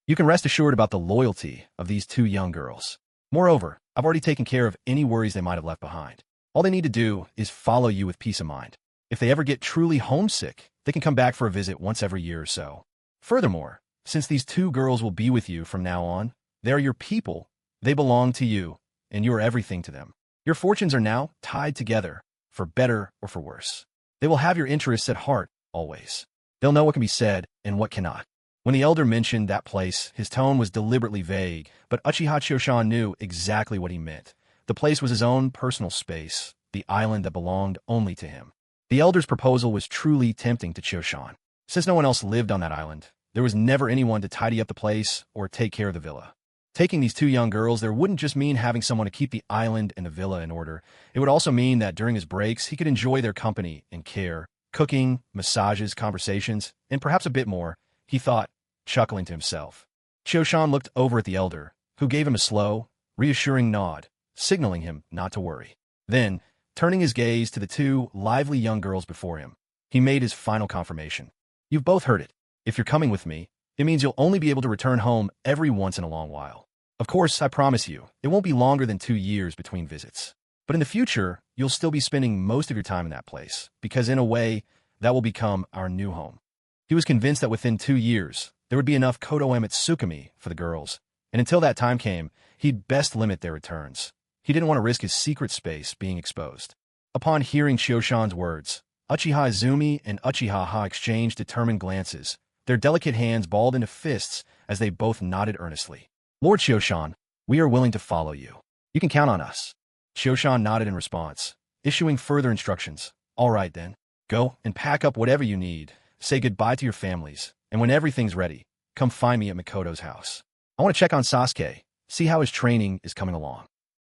You can rest assured about the loyalty of these 2 young girls. Moreover, I've already taken care of any worries they might have left behind. All they need to do is follow you with peace of mind. If they ever get truly homesick, they can come back for a visit once every year or so. Furthermore, since these 2 girls will be with you from now on, they are your people, they belong to you, and you are everything to them. Your fortunes are now tied together, for better or for worse. They will have your interests at heart, always. They'll know what can be said and what cannot. When the elder mentioned that place, his tone was deliberately vague, but Uchiha Choshan knew exactly what he meant. The place was his own personal space, the island that belonged only to him. The elder's proposal was truly tempting to Choshan. Since no one else lived on that island, there was never anyone to tidy up the place or take care of the villa. Taking these 2 young girls there wouldn't just mean having someone to keep the island and the villa in order. It would also mean that during his breaks, he could enjoy their company and care, cooking, massages, conversations, and perhaps a bit more, he thought, chuckling to himself. Choshan looked over at the elder, who gave him a slow, reassuring nod, signaling him not to worry. Then, turning his gaze to the 2 lively young girls before him, he made his final confirmation. You've both heard it. If you're coming with me, it means you'll only be able to return home every once in a long while. Of course, I promise you, it won't be longer than 2 years between visits. But in the future, you'll still be spending most of your time in that place, because in a way, that will become our new home. He was convinced that within 2 years, there would be enough Kotoem at Tsukumi for the girls, and until that time came, he'd best limit their returns. He didn't want to risk his secret space being exposed. Upon hearing Choshan's words, Uchiha Izumi and Uchiha Ha exchanged determined glances, their delicate hands balled into fists as they both nodded earnestly. Lord Chioshan, we are willing to follow you. You can count on us. Chioshan nodded in response, issuing further instructions. All right then. Go and pack up whatever you need. Say goodbye to your families. And when everything's ready, come find me at Makoto's house. I want to check on Sasuke, see how his training is coming along.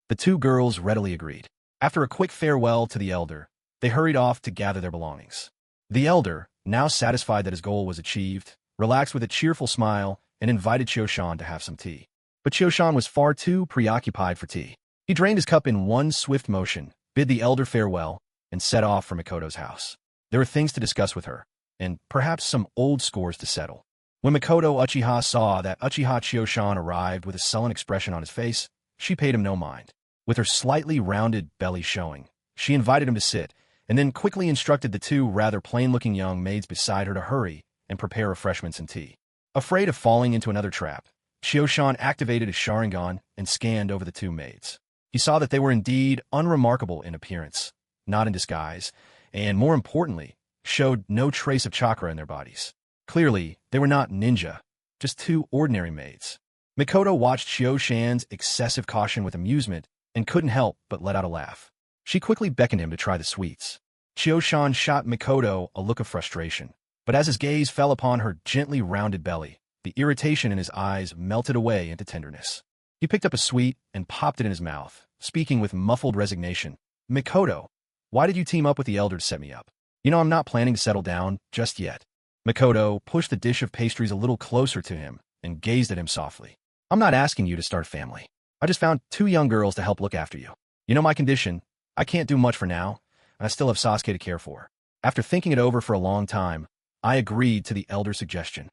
The two girls readily agreed. After a quick farewell to the elder, they hurried off to gather their belongings. The elder, now satisfied that his goal was achieved, relaxed with a cheerful smile and invited Chioshan to have some tea. But Chioshan was far too preoccupied for tea. He drained his cup in one swift motion, bid the elder farewell, and set off for Makoto's house. There were things to discuss with her, and perhaps some old scores to settle. When Makoto Uchiha saw that Uchiha Chioshan arrived with a sullen expression on his face, she paid him no mind. With her slightly rounded belly showing, she invited him to sit, and then quickly instructed the two rather plain-looking young maids beside her to hurry and prepare refreshments and tea. Afraid of falling into another trap, Chioshan activated his Sharingan and scanned over the two maids. He saw that they were indeed unremarkable in appearance, not in disguise, and, more importantly, showed no trace of chakra in their bodies. Clearly, they were not ninja, just two ordinary maids. Makoto watched Chioshan's excessive caution with amusement and couldn't help but let out a laugh. She quickly beckoned him to try the sweets. Chioshan shot Makoto a look of frustration, but as his gaze fell upon her gently rounded belly, the irritation in his eyes melted away into tenderness. He picked up a sweet and popped it in his mouth, speaking with muffled resignation. Makoto, why did you team up with the elder to set me up? You know I'm not planning to settle down just yet. Makoto pushed the dish of pastries a little closer to him and gazed at him softly. I'm not asking you to start a family. I just found two young girls to help look after you. You know my condition. I can't do much for now, and I still have Sasuke to care for. After thinking it over for a long time, I agreed to the elder's suggestion.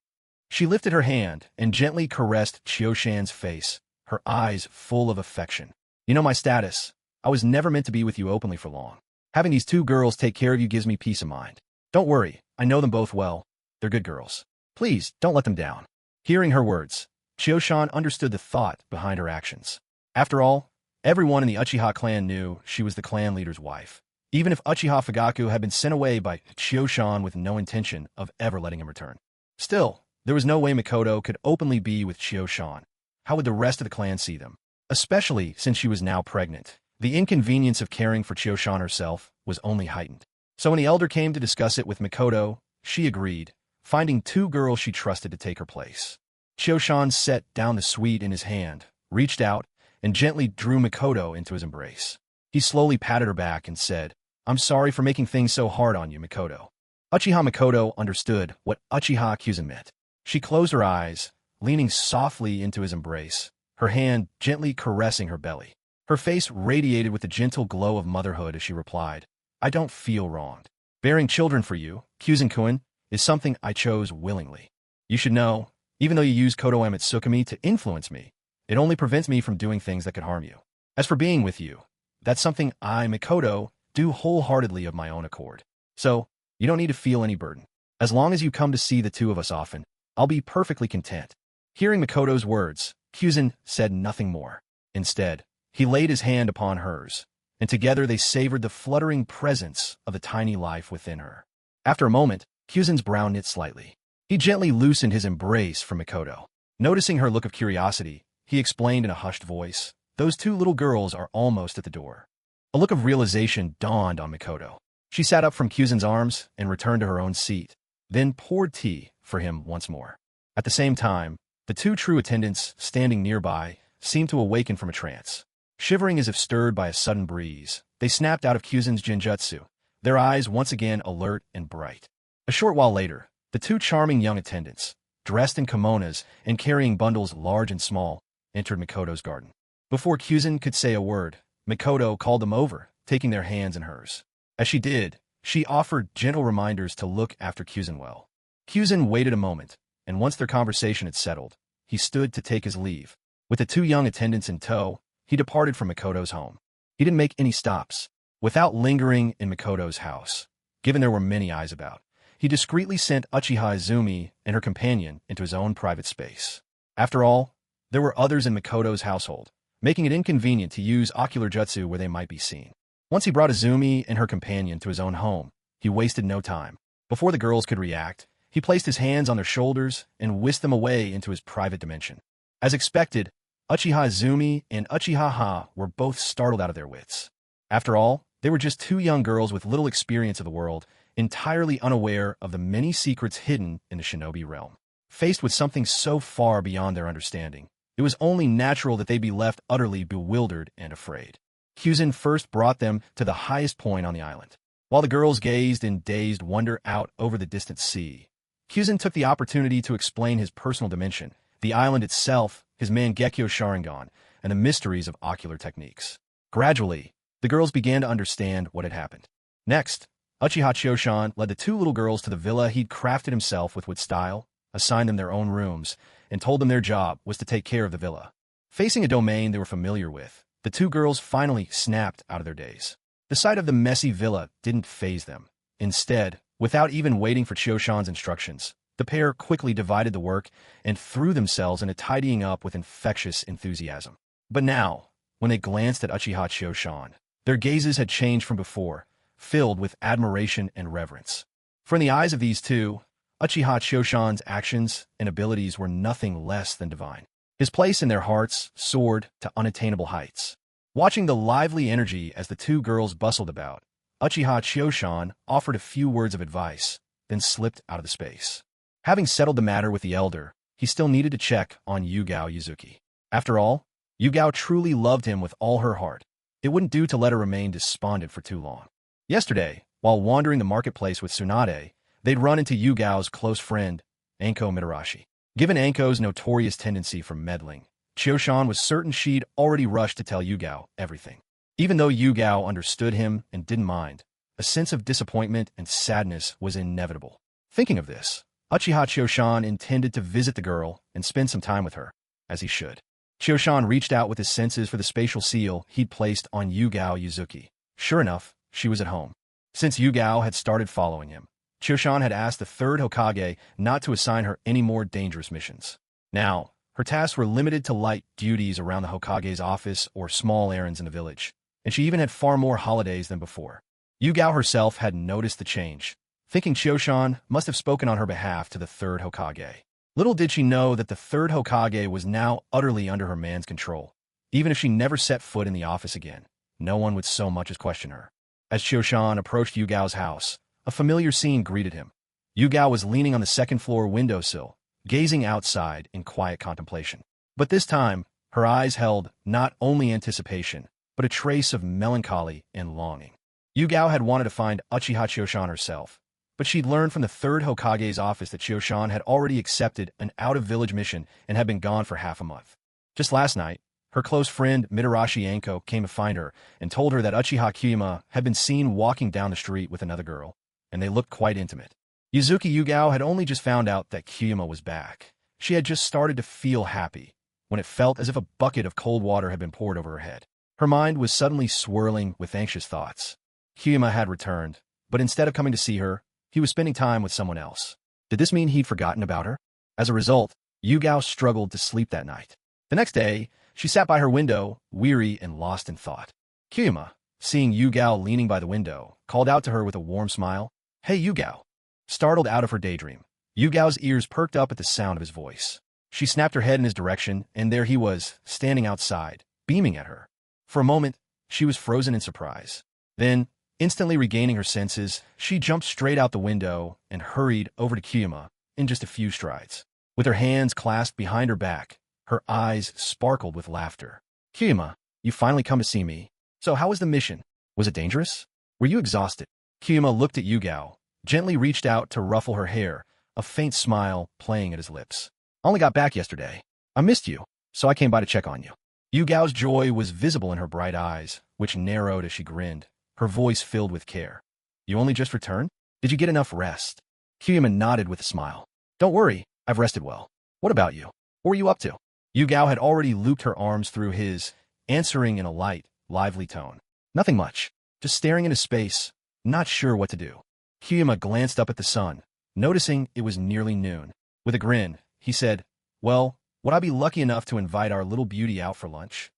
She lifted her hand and gently caressed Chioshan's face, her eyes full of affection. You know my status. I was never meant to be with you openly for long. Having these two girls take care of you gives me peace of mind. Don't worry, I know them both well. They're good girls. Please, don't let them down. Hearing her words, Chioshan understood the thought behind her actions. After all, everyone in the Uchiha clan knew she was the clan leader's wife, even if Uchiha Fugaku had been sent away by Chioshan with no intention of ever letting him return. Still, there was no way Makoto could openly be with Chioshan. How would the rest of the clan see them? Especially since she was now pregnant. The inconvenience of caring for Chioshan herself was only heightened. So when the elder came to discuss it with Makoto, she agreed, finding two girls she trusted to take her place. Chioshan set down the sweet in his hand, reached out, and gently drew Makoto into his embrace. He slowly patted her back and said, I'm sorry for making things so hard on you, Makoto. Uchiha Makoto understood what Uchiha Kyuzen meant. She closed her eyes, leaning softly into his embrace, her hand gently caressing her belly. Her face radiated with the gentle glow of motherhood as she replied, I don't feel wronged. Bearing children for you, Kyuzen-kun, is something I chose willingly. You should know, even though you use Koto Amatsukami to influence me, it only prevents me from doing things that could harm you. As for being with you, that's something I, Makoto, do wholeheartedly of my own accord. So, you don't need to feel any burden. As long as you come to see the two of us often, I'll be perfectly content. Hearing Makoto's words, Kyuzen said nothing more. Instead, he laid his hand upon hers, and together they savored the fluttering presence of the tiny life within her. After a moment, Kyuzen's brow knit slightly. He gently loosened his embrace from Makoto. Noticing her look of curiosity, he explained in a hushed voice, those two little girls are almost at the door. A look of realization dawned on Makoto. She sat up from Kyuzen's arms and returned to her own seat, then poured tea for him once more. At the same time, the two true attendants standing nearby seemed to awaken from a trance. Shivering as if stirred by a sudden breeze, they snapped out of Kyuzen's genjutsu, their eyes once again alert and bright. A short while later, the two charming young attendants, dressed in kimonos and carrying bundles large and small, entered Makoto's garden. Before Kyuzen could say a word, Makoto called them over, taking their hands in hers. As she did, she offered gentle reminders to look after Kyuzen well. Kyuzen waited a moment, and once their conversation had settled, he stood to take his leave. With the two young attendants in tow, he departed from Makoto's home. He didn't make any stops. Without lingering in Makoto's house, given there were many eyes about, he discreetly sent Uchiha Izumi and her companion into his own private space. After all, there were others in Makoto's household, making it inconvenient to use ocular jutsu where they might be seen. Once he brought Izumi and her companion to his own home, he wasted no time. Before the girls could react, he He placed his hands on their shoulders and whisked them away into his private dimension. As expected, Uchiha Izumi and Uchiha Ha were both startled out of their wits. After all, they were just two young girls with little experience of the world, entirely unaware of the many secrets hidden in the shinobi realm. Faced with something so far beyond their understanding, it was only natural that they be left utterly bewildered and afraid. Kyuzin first brought them to the highest point on the island. While the girls gazed in dazed wonder out over the distant sea, Kyuzin took the opportunity to explain his personal dimension, the island itself, his Mangekyo Sharingan, and the mysteries of ocular techniques. Gradually, the girls began to understand what had happened. Next, Uchiha Choshan led the two little girls to the villa he'd crafted himself with style, assigned them their own rooms, and told them their job was to take care of the villa. Facing a domain they were familiar with, the two girls finally snapped out of their daze. The sight of the messy villa didn't faze them. Instead, without even waiting for Choshan's instructions, the pair quickly divided the work and threw themselves into tidying up with infectious enthusiasm. But now, when they glanced at Uchiha Choshan, their gazes had changed from before, filled with admiration and reverence. For in the eyes of these two, Uchiha Choshan's actions and abilities were nothing less than divine. His place in their hearts soared to unattainable heights. Watching the lively energy as the two girls bustled about, Uchiha Choshan offered a few words of advice, then slipped out of the space. Having settled the matter with the elder, he still needed to check on Yugao Yuzuki. After all, Yugao truly loved him with all her heart. It wouldn't do to let her remain despondent for too long. Yesterday, while wandering the marketplace with Tsunade, they'd run into Yugao's close friend, Anko Mitarashi. Given Anko's notorious tendency for meddling, Choshan was certain she'd already rushed to tell Yugao everything. Even though Yugao understood him and didn't mind, a sense of disappointment and sadness was inevitable. Thinking of this, Uchiha Choshan intended to visit the girl and spend some time with her, as he should. Choshan reached out with his senses for the spatial seal he'd placed on Yugao Yuzuki. Sure enough, she was at home. Since Yugao had started following him, Choshan had asked the third Hokage not to assign her any more dangerous missions. Now, her tasks were limited to light duties around the Hokage's office or small errands in the village, and she even had far more holidays than before. Yugao herself had noticed the change, thinking Choshan must have spoken on her behalf to the third Hokage. Little did she know that the third Hokage was now utterly under her man's control. Even if she never set foot in the office again, no one would so much as question her. As Choshan approached Yugao's house, a familiar scene greeted him. Yugao was leaning on the second-floor windowsill, gazing outside in quiet contemplation. But this time, her eyes held not only anticipation, but a trace of melancholy and longing. Yugao had wanted to find Uchiha Choshan herself, but she'd learned from the third Hokage's office that Choshan had already accepted an out-of-village mission and had been gone for half a month. Just last night, her close friend Mitarashi Anko came to find her and told her that Uchiha Kyuma had been seen walking down the street with another girl, and they looked quite intimate. Yuzuki Yugao had only just found out that Kyuma was back. She had just started to feel happy, when it felt as if a bucket of cold water had been poured over her head. Her mind was suddenly swirling with anxious thoughts. Kyuma had returned, but instead of coming to see her, he was spending time with someone else. Did this mean he'd forgotten about her? As a result, Yugao struggled to sleep that night. The next day, she sat by her window, weary and lost in thought. Kyuma, seeing Yugao leaning by the window, called out to her with a warm smile, "Hey, Yugao." Startled out of her daydream, Yugao's ears perked up at the sound of his voice. She snapped her head in his direction, and there he was, standing outside, beaming at her. For a moment, she was frozen in surprise. Then, instantly regaining her senses, she jumped straight out the window and hurried over to Kyuma in just a few strides. With her hands clasped behind her back, her eyes sparkled with laughter. "Kyuma, you finally come to see me. So how was the mission? Was it dangerous? Were you exhausted?" Kyuma looked at Yugao, gently reached out to ruffle her hair, a faint smile playing at his lips. "Only got back yesterday. I missed you, so I came by to check on you." Yugao's joy was visible in her bright eyes, which narrowed as she grinned, her voice filled with care. "You only just returned? Did you get enough rest?" Kyuma nodded with a smile. "Don't worry, I've rested well. What about you? What were you up to?" Yugao had already looped her arms through his, answering in a light, lively tone. "Nothing much. Just staring into space, not sure what to do." Kyuma glanced up at the sun, noticing it was nearly noon. With a grin, he said, "Well, would I be lucky enough to invite our little beauty out for lunch?"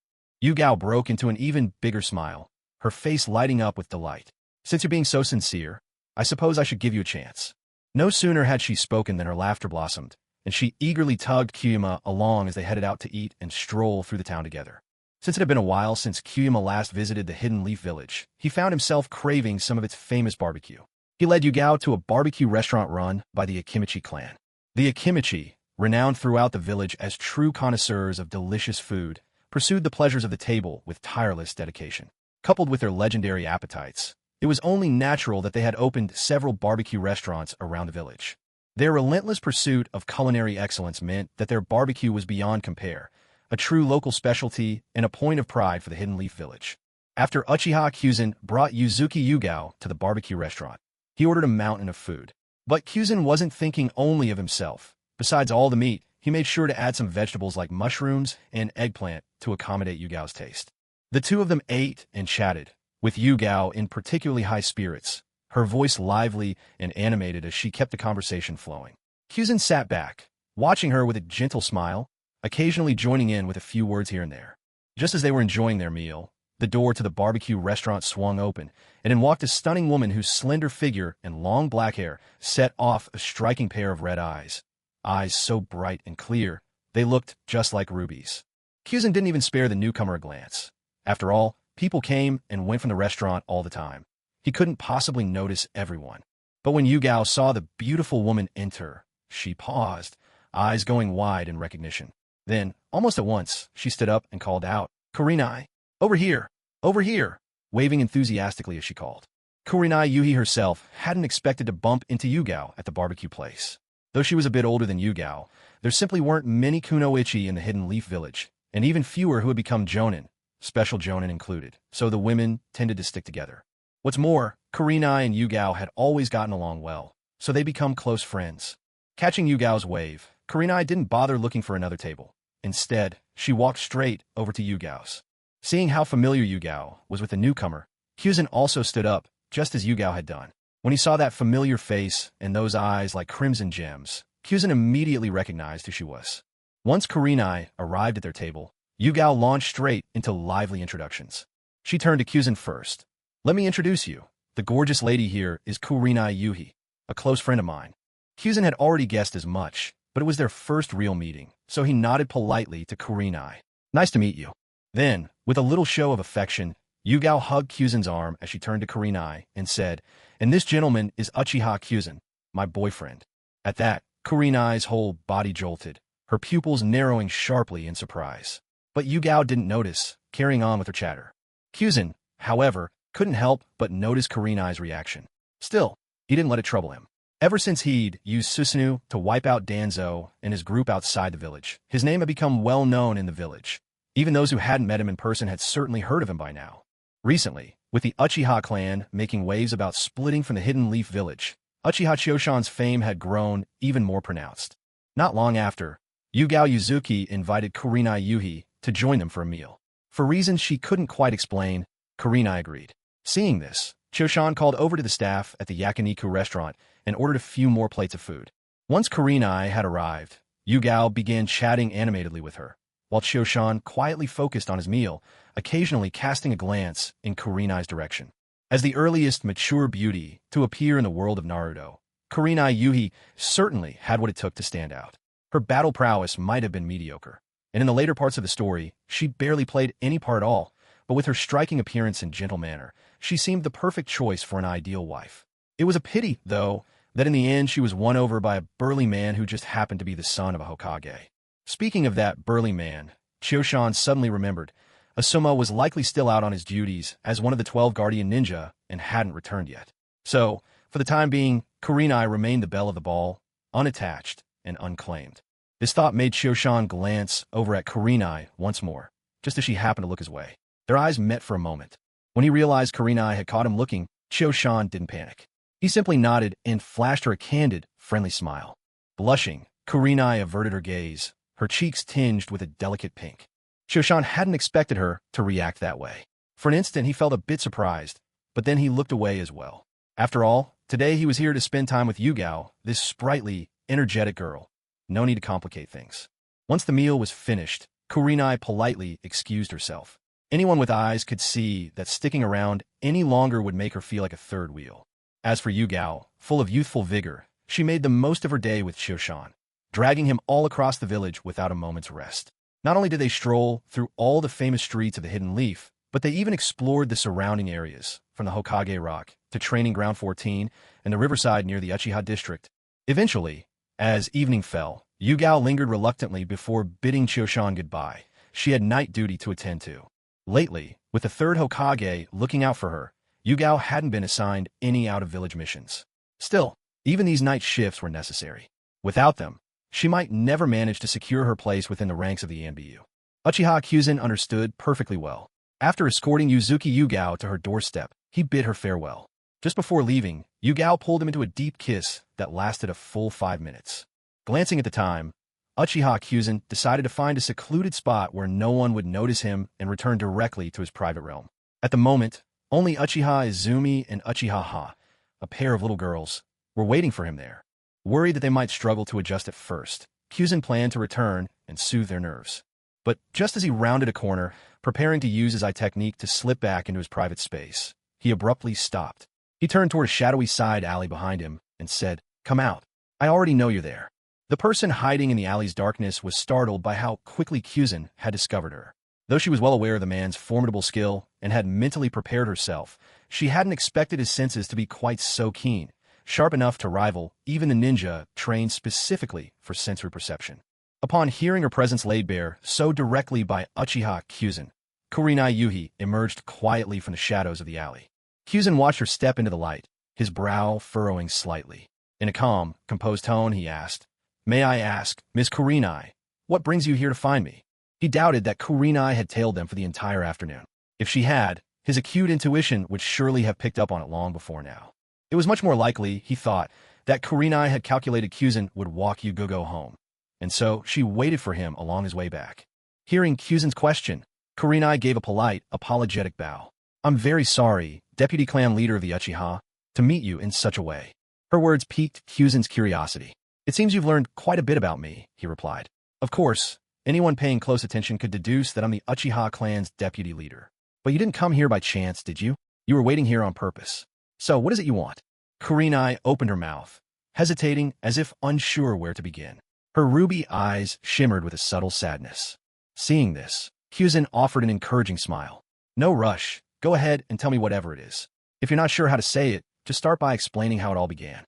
Yugao broke into an even bigger smile, her face lighting up with delight. "Since you're being so sincere, I suppose I should give you a chance." No sooner had she spoken than her laughter blossomed, and she eagerly tugged Kyuma along as they headed out to eat and stroll through the town together. Since it had been a while since Kyuma last visited the Hidden Leaf Village, he found himself craving some of its famous barbecue. He led Yugao to a barbecue restaurant run by the Akimichi clan. The Akimichi, renowned throughout the village as true connoisseurs of delicious food, pursued the pleasures of the table with tireless dedication. Coupled with their legendary appetites, it was only natural that they had opened several barbecue restaurants around the village. Their relentless pursuit of culinary excellence meant that their barbecue was beyond compare, a true local specialty and a point of pride for the Hidden Leaf Village. After Uchiha Kyuzen brought Yuzuki Yugao to the barbecue restaurant, he ordered a mountain of food. But Kyuzen wasn't thinking only of himself. Besides all the meat, he made sure to add some vegetables like mushrooms and eggplant to accommodate Yugao's taste. The two of them ate and chatted, with Yugao in particularly high spirits, her voice lively and animated as she kept the conversation flowing. Kyuzen sat back, watching her with a gentle smile, occasionally joining in with a few words here and there. Just as they were enjoying their meal, the door to the barbecue restaurant swung open, and in walked a stunning woman whose slender figure and long black hair set off a striking pair of red eyes. Eyes so bright and clear, they looked just like rubies. Kyuzen didn't even spare the newcomer a glance. After all, people came and went from the restaurant all the time. He couldn't possibly notice everyone. But when Yugao saw the beautiful woman enter, she paused, eyes going wide in recognition. Then, almost at once, she stood up and called out, "Kurenai! Over here! Over here!" waving enthusiastically as she called. Kurenai Yuhi herself hadn't expected to bump into Yugao at the barbecue place. Though she was a bit older than Yugao, there simply weren't many kunoichi in the Hidden Leaf Village, and even fewer who had become jonin, special jonin included, so the women tended to stick together. What's more, Kurenai and Yugao had always gotten along well, so they become close friends. Catching Yugao's wave, Kurenai didn't bother looking for another table. Instead, she walked straight over to Yugao's. Seeing how familiar Yugao was with the newcomer, Kyuzen also stood up, just as Yugao had done. When he saw that familiar face and those eyes like crimson gems, Kyuzen immediately recognized who she was. Once Kurenai arrived at their table, Yugao launched straight into lively introductions. She turned to Kyuzen first. "Let me introduce you. The gorgeous lady here is Kurenai Yuhi, a close friend of mine." Kyuzen had already guessed as much, but it was their first real meeting, so he nodded politely to Kurenai. "Nice to meet you." Then, with a little show of affection, Yugao hugged Kyuzen's arm as she turned to Kurenai and said, "And this gentleman is Uchiha Kyuzen, my boyfriend." At that, Kurenai's whole body jolted, her pupils narrowing sharply in surprise. But Yugao didn't notice, carrying on with her chatter. Kyuzen, however, couldn't help but notice Kurenai's reaction. Still, he didn't let it trouble him. Ever since he'd used Susanoo to wipe out Danzo and his group outside the village, his name had become well known in the village. Even those who hadn't met him in person had certainly heard of him by now. Recently, with the Uchiha clan making waves about splitting from the Hidden Leaf Village, Uchiha Choshan's fame had grown even more pronounced. Not long after, Yugao Yuzuki invited Kurenai Yuhi to join them for a meal. For reasons she couldn't quite explain, Kurenai agreed. Seeing this, Choshan called over to the staff at the yakiniku restaurant and ordered a few more plates of food. Once Kurenai had arrived, Yugao began chatting animatedly with her, while Choshan quietly focused on his meal, occasionally casting a glance in Kurenai's direction. As the earliest mature beauty to appear in the world of Naruto, Kurenai Yuhi certainly had what it took to stand out. Her battle prowess might have been mediocre, and in the later parts of the story, she barely played any part at all, but with her striking appearance and gentle manner, she seemed the perfect choice for an ideal wife. It was a pity, though, that in the end she was won over by a burly man who just happened to be the son of a Hokage. Speaking of that burly man, Choshan suddenly remembered Asuma was likely still out on his duties as one of the 12 Guardian Ninja and hadn't returned yet. So, for the time being, Kurenai remained the belle of the ball, unattached and unclaimed. This thought made Choshan glance over at Kurenai once more, just as she happened to look his way. Their eyes met for a moment. When he realized Kurenai had caught him looking, Choshan didn't panic. He simply nodded and flashed her a candid, friendly smile. Blushing, Kurenai averted her gaze, her cheeks tinged with a delicate pink. Choshan hadn't expected her to react that way. For an instant, he felt a bit surprised, but then he looked away as well. After all, today he was here to spend time with Yugao, this sprightly, energetic girl. No need to complicate things. Once the meal was finished, Kurenai politely excused herself. Anyone with eyes could see that sticking around any longer would make her feel like a third wheel. As for Yugao, full of youthful vigor, She made the most of her day with Chioshan, dragging him all across the village without a moment's rest. Not only did they stroll through all the famous streets of the Hidden Leaf, but they even explored the surrounding areas, from the Hokage Rock to Training Ground 14 and the riverside near the Uchiha district. Eventually, as evening fell, Yugao lingered reluctantly before bidding Chioshan goodbye. She had night duty to attend to. Lately, with the third Hokage looking out for her, Yugao hadn't been assigned any out-of-village missions. Still, even these night shifts were necessary. Without them, she might never manage to secure her place within the ranks of the ANBU. Uchiha Kyuzen understood perfectly well. After escorting Yuzuki Yugao to her doorstep, he bid her farewell. Just before leaving, Yugao pulled him into a deep kiss that lasted a full 5 minutes. Glancing at the time, Uchiha Kyuzen decided to find a secluded spot where no one would notice him and return directly to his private realm. At the moment, only Uchiha Izumi and Uchiha Ha, a pair of little girls, were waiting for him there. Worried that they might struggle to adjust at first, Kyuzen planned to return and soothe their nerves. But just as he rounded a corner, preparing to use his eye technique to slip back into his private space, he abruptly stopped. He turned toward a shadowy side alley behind him and said, "Come out. I already know you're there." The person hiding in the alley's darkness was startled by how quickly Kyuzen had discovered her. Though she was well aware of the man's formidable skill and had mentally prepared herself, she hadn't expected his senses to be quite so keen, sharp enough to rival even the ninja trained specifically for sensory perception. Upon hearing her presence laid bare so directly by Uchiha Kyuzen, Kurenai Yuhi emerged quietly from the shadows of the alley. Kyuzen watched her step into the light, his brow furrowing slightly. In a calm, composed tone, he asked, "May I ask, Miss Kurenai, what brings you here to find me?" He doubted that Kurenai had tailed them for the entire afternoon. If she had, his acute intuition would surely have picked up on it long before now. It was much more likely, he thought, that Kurenai had calculated Kyuzen would walk Yugogo home, and so she waited for him along his way back. Hearing Kyuzen's question, Kurenai gave a polite, apologetic bow. "I'm very sorry, Deputy Clan Leader of the Uchiha, to meet you in such a way." Her words piqued Kyuzen's curiosity. "It seems you've learned quite a bit about me," he replied. "Of course, anyone paying close attention could deduce that I'm the Uchiha clan's deputy leader. But you didn't come here by chance, did you? You were waiting here on purpose. So what is it you want?" Kurenai opened her mouth, hesitating as if unsure where to begin. Her ruby eyes shimmered with a subtle sadness. Seeing this, Kyuzen offered an encouraging smile. "No rush. Go ahead and tell me whatever it is. If you're not sure how to say it, just start by explaining how it all began."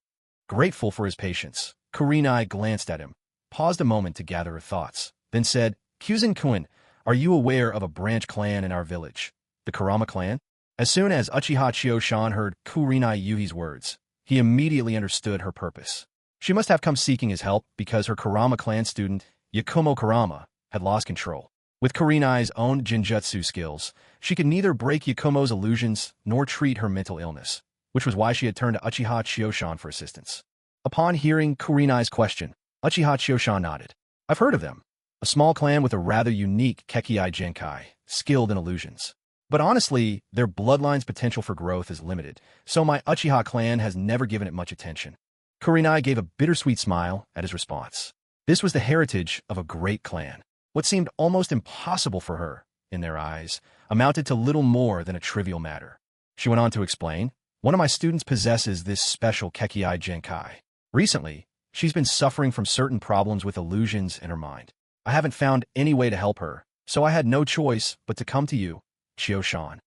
Grateful for his patience, Kurenai glanced at him, paused a moment to gather her thoughts, then said, "Kyuzen-kun, are you aware of a branch clan in our village, the Kurama clan?" As soon as Uchiha Chioshan heard Kurenai Yuhi's words, he immediately understood her purpose. She must have come seeking his help because her Kurama clan student, Yakumo Kurama, had lost control. With Kurenai's own Jinjutsu skills, she could neither break Yakumo's illusions nor treat her mental illness, which was why she had turned to Uchiha Chioshan for assistance. Upon hearing Kurenai's question, Uchiha Chioshan nodded. "I've heard of them. A small clan with a rather unique Kekkei Genkai, skilled in illusions. But honestly, their bloodline's potential for growth is limited, so my Uchiha clan has never given it much attention." Kurenai gave a bittersweet smile at his response. This was the heritage of a great clan. What seemed almost impossible for her, in their eyes, amounted to little more than a trivial matter. She went on to explain, "One of my students possesses this special Kekkei Genkai. Recently, she's been suffering from certain problems with illusions in her mind. I haven't found any way to help her, so I had no choice but to come to you, Chioshan."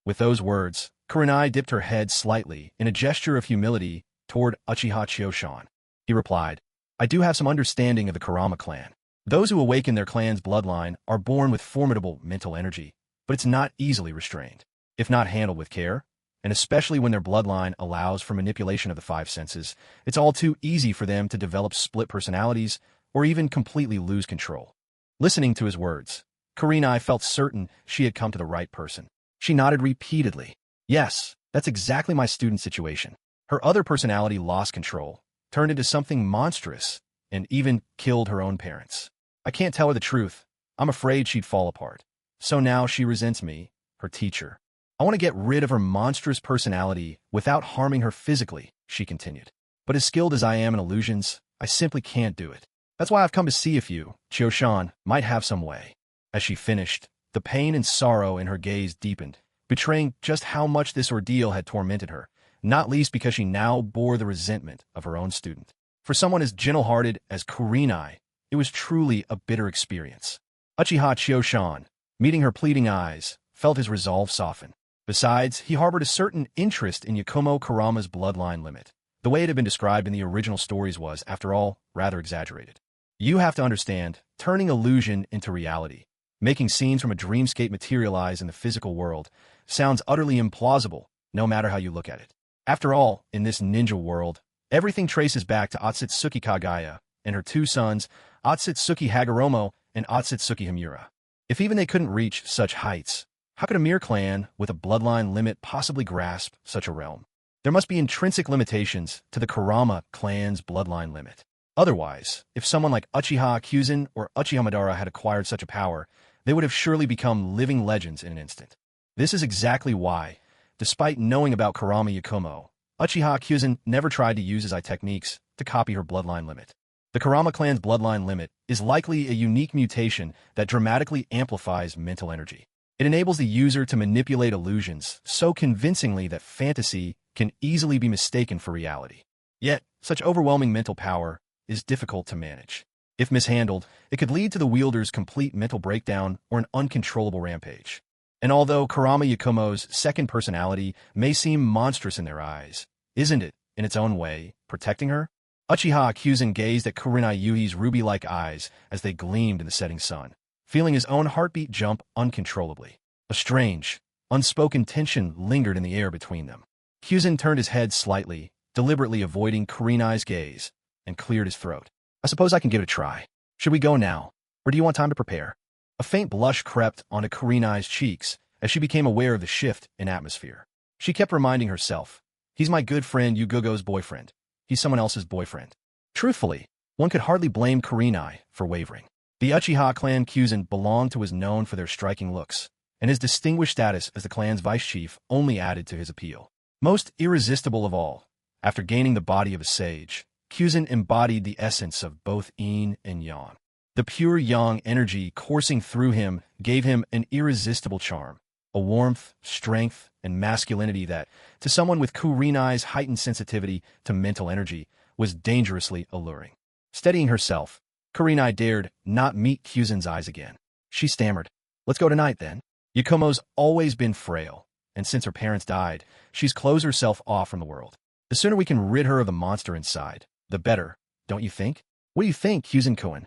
With those words, Kurenai dipped her head slightly in a gesture of humility toward Uchiha Chioshan. He replied, "I do have some understanding of the Kurama clan. Those who awaken their clan's bloodline are born with formidable mental energy, but it's not easily restrained. If not handled with care, and especially when their bloodline allows for manipulation of the five senses, it's all too easy for them to develop split personalities or even completely lose control." Listening to his words, Kurenai felt certain she had come to the right person. She nodded repeatedly. "Yes, that's exactly my student's situation. Her other personality lost control, turned into something monstrous, and even killed her own parents. I can't tell her the truth. I'm afraid she'd fall apart. So now she resents me, her teacher. I want to get rid of her monstrous personality without harming her physically," she continued. "But as skilled as I am in illusions, I simply can't do it. That's why I've come to see if you, Chioshan, might have some way." As she finished, the pain and sorrow in her gaze deepened, betraying just how much this ordeal had tormented her, not least because she now bore the resentment of her own student. For someone as gentle-hearted as Kurenai, it was truly a bitter experience. Uchiha Choshan, meeting her pleading eyes, felt his resolve soften. Besides, he harbored a certain interest in Yakumo Kurama's bloodline limit. The way it had been described in the original stories was, after all, rather exaggerated. You have to understand, turning illusion into reality, making scenes from a dreamscape materialize in the physical world, sounds utterly implausible, no matter how you look at it. After all, in this ninja world, everything traces back to Otsutsuki Kagaya and her two sons, Otsutsuki Hagoromo and Otsutsuki Himura. If even they couldn't reach such heights, how could a mere clan with a bloodline limit possibly grasp such a realm? There must be intrinsic limitations to the Kurama clan's bloodline limit. Otherwise, if someone like Uchiha Kyuzen or Uchiha Madara had acquired such a power, they would have surely become living legends in an instant. This is exactly why, despite knowing about Kurama Yakumo, Uchiha Kyuzen never tried to use his eye techniques to copy her bloodline limit. The Kurama clan's bloodline limit is likely a unique mutation that dramatically amplifies mental energy. It enables the user to manipulate illusions so convincingly that fantasy can easily be mistaken for reality. Yet, such overwhelming mental power is difficult to manage. If mishandled, it could lead to the wielder's complete mental breakdown or an uncontrollable rampage. And although Kurama Yakumo's second personality may seem monstrous in their eyes, isn't it, in its own way, protecting her? Uchiha Kyuzen gazed at Kurenai Yuhi's ruby-like eyes as they gleamed in the setting sun, feeling his own heartbeat jump uncontrollably. A strange, unspoken tension lingered in the air between them. Kyuzen turned his head slightly, deliberately avoiding Kurenai's gaze, and cleared his throat. I suppose I can give it a try. Should we go now, or do you want time to prepare? A faint blush crept onto Kurenai's cheeks as she became aware of the shift in atmosphere. She kept reminding herself, he's my good friend Yugugo's boyfriend. He's someone else's boyfriend. Truthfully, one could hardly blame Kurenai for wavering. The Uchiha clan Kyuzen belonged to was known for their striking looks, and his distinguished status as the clan's vice chief only added to his appeal. Most irresistible of all, after gaining the body of a sage, Kyuzen embodied the essence of both yin and yang. The pure yang energy coursing through him gave him an irresistible charm, a warmth, strength, and masculinity that, to someone with Kurenai's heightened sensitivity to mental energy, was dangerously alluring. Steadying herself, Kurenai dared not meet Kyuzen's eyes again. She stammered, "Let's go tonight, then." Yakumo's always been frail, and since her parents died, she's closed herself off from the world. The sooner we can rid her of the monster inside, the better, don't you think? What do you think, Kyuzen-kun?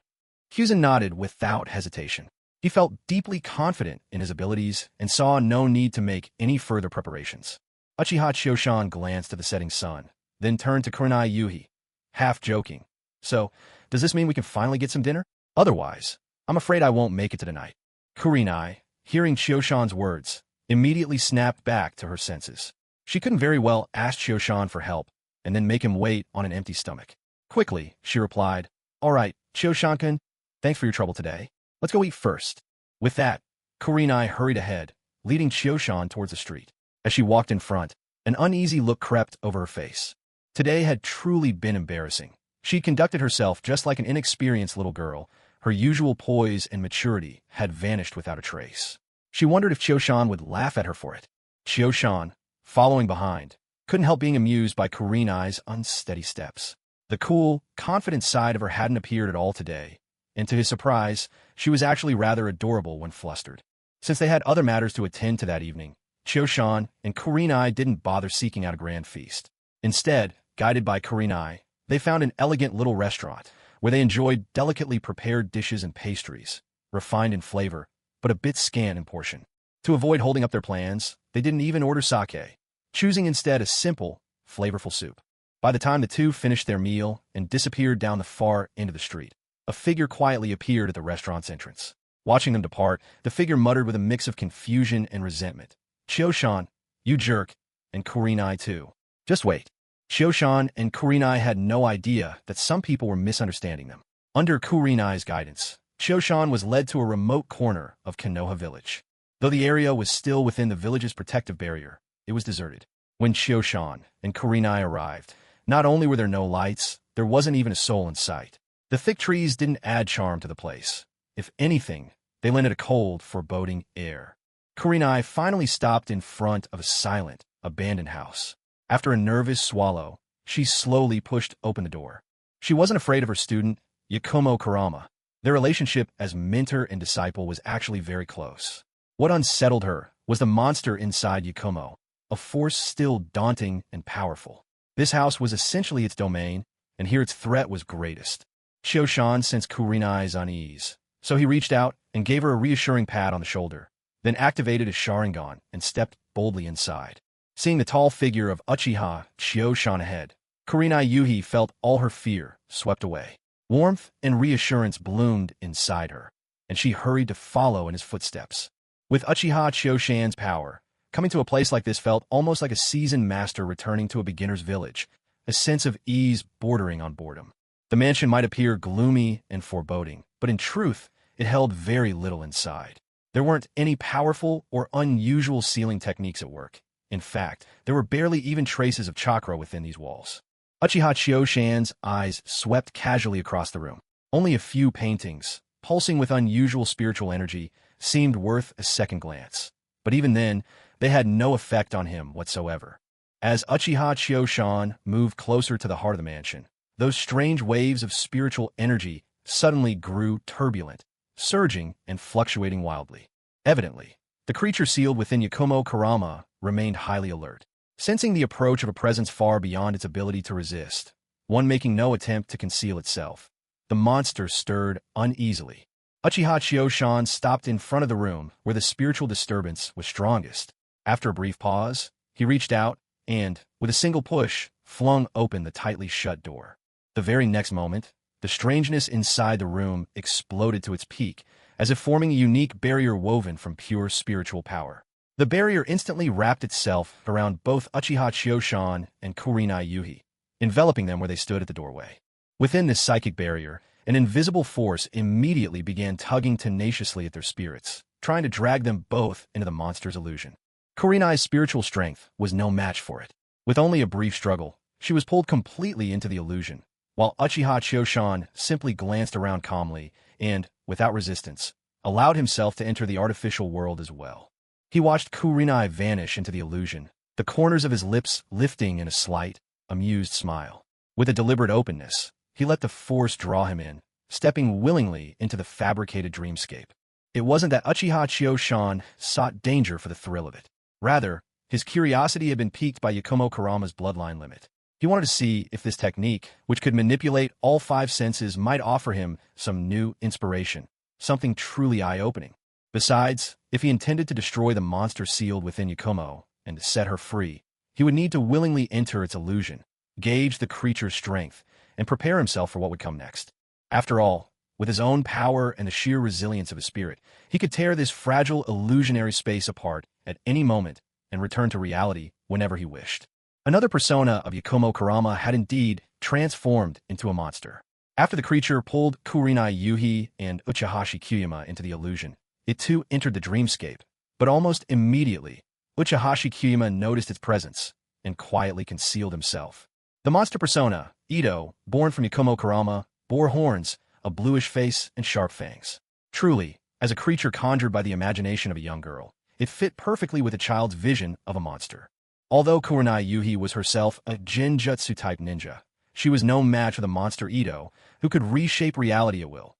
Kyuzen nodded without hesitation. He felt deeply confident in his abilities and saw no need to make any further preparations. Uchiha Choshan glanced at the setting sun, then turned to Kurenai Yuhi, half joking. So, does this mean we can finally get some dinner? Otherwise, I'm afraid I won't make it to tonight. Kurenai, hearing Choshan's words, immediately snapped back to her senses. She couldn't very well ask Choshan for help and then make him wait on an empty stomach. Quickly, she replied, "All right, Choshan-kun, thanks for your trouble today. Let's go eat first." With that, Kurenai hurried ahead, leading Choshan towards the street. As she walked in front, an uneasy look crept over her face. Today had truly been embarrassing. She conducted herself just like an inexperienced little girl. Her usual poise and maturity had vanished without a trace. She wondered if Choshan would laugh at her for it. Choshan, following behind, couldn't help being amused by Kurenai's unsteady steps. The cool, confident side of her hadn't appeared at all today, and to his surprise, she was actually rather adorable when flustered. Since they had other matters to attend to that evening, Choshan and Kurenai didn't bother seeking out a grand feast. Instead, guided by Kurenai, they found an elegant little restaurant where they enjoyed delicately prepared dishes and pastries, refined in flavor, but a bit scant in portion. To avoid holding up their plans, they didn't even order sake, choosing instead a simple, flavorful soup. By the time the two finished their meal and disappeared down the far end of the street, a figure quietly appeared at the restaurant's entrance. Watching them depart, the figure muttered with a mix of confusion and resentment, "Choshan, you jerk, and Kurenai too." Just wait. Choshan and Kurenai had no idea that some people were misunderstanding them. Under Kurenai's guidance, Choshan was led to a remote corner of Konoha village. Though the area was still within the village's protective barrier, it was deserted. When Choshan and Kurenai arrived, not only were there no lights, there wasn't even a soul in sight. The thick trees didn't add charm to the place. If anything, they lent it a cold, foreboding air. Kurenai finally stopped in front of a silent, abandoned house. After a nervous swallow, she slowly pushed open the door. She wasn't afraid of her student, Yakumo Kurama. Their relationship as mentor and disciple was actually very close. What unsettled her was the monster inside Yakumo, a force still daunting and powerful. This house was essentially its domain, and here its threat was greatest. Shio-shan sensed Kurinai's unease, so he reached out and gave her a reassuring pat on the shoulder, then activated his Sharingan and stepped boldly inside. Seeing the tall figure of Uchiha Shio-shan ahead, Kurinai Yuhi felt all her fear swept away. Warmth and reassurance bloomed inside her, and she hurried to follow in his footsteps. With Uchiha Shio-shan's power, coming to a place like this felt almost like a seasoned master returning to a beginner's village, a sense of ease bordering on boredom. The mansion might appear gloomy and foreboding, but in truth, it held very little inside. There weren't any powerful or unusual sealing techniques at work. In fact, there were barely even traces of chakra within these walls. Uchiha Shio-shan's eyes swept casually across the room. Only a few paintings, pulsing with unusual spiritual energy, seemed worth a second glance. But even then, they had no effect on him whatsoever. As Uchiha Shio-shan moved closer to the heart of the mansion, those strange waves of spiritual energy suddenly grew turbulent, surging and fluctuating wildly. Evidently, the creature sealed within Yakumo Kurama remained highly alert, sensing the approach of a presence far beyond its ability to resist, one making no attempt to conceal itself. The monster stirred uneasily. Uchiha Shio-shan stopped in front of the room where the spiritual disturbance was strongest. After a brief pause, he reached out and, with a single push, flung open the tightly shut door. The very next moment, the strangeness inside the room exploded to its peak, as if forming a unique barrier woven from pure spiritual power. The barrier instantly wrapped itself around both Uchiha Shio-shan and Kurinai Yuhi, enveloping them where they stood at the doorway. Within this psychic barrier, an invisible force immediately began tugging tenaciously at their spirits, trying to drag them both into the monster's illusion. Kurinai's spiritual strength was no match for it. With only a brief struggle, she was pulled completely into the illusion, while Uchiha Shio-shan simply glanced around calmly and, without resistance, allowed himself to enter the artificial world as well. He watched Kurinai vanish into the illusion, the corners of his lips lifting in a slight, amused smile. With a deliberate openness, he let the force draw him in, stepping willingly into the fabricated dreamscape. It wasn't that Uchiha Shio-shan sought danger for the thrill of it. Rather, his curiosity had been piqued by Yakumo Kurama's bloodline limit. He wanted to see if this technique, which could manipulate all five senses, might offer him some new inspiration, something truly eye-opening. Besides, if he intended to destroy the monster sealed within Yakumo and to set her free, he would need to willingly enter its illusion, gauge the creature's strength, and prepare himself for what would come next. After all, with his own power and the sheer resilience of his spirit, he could tear this fragile illusionary space apart at any moment and return to reality whenever he wished. Another persona of Yakumo Kurama had indeed transformed into a monster. After the creature pulled Kurinai Yuhi and Uchiha Kyuyama into the illusion, it too entered the dreamscape, but almost immediately, Uchiha Kyuyama noticed its presence and quietly concealed himself. The monster persona, Ito, born from Yakumo Kurama, bore horns, a bluish face, and sharp fangs. Truly, as a creature conjured by the imagination of a young girl, it fit perfectly with a child's vision of a monster. Although Kurinai Yuhi was herself a genjutsu-type ninja, she was no match for the monster Ito, who could reshape reality at will,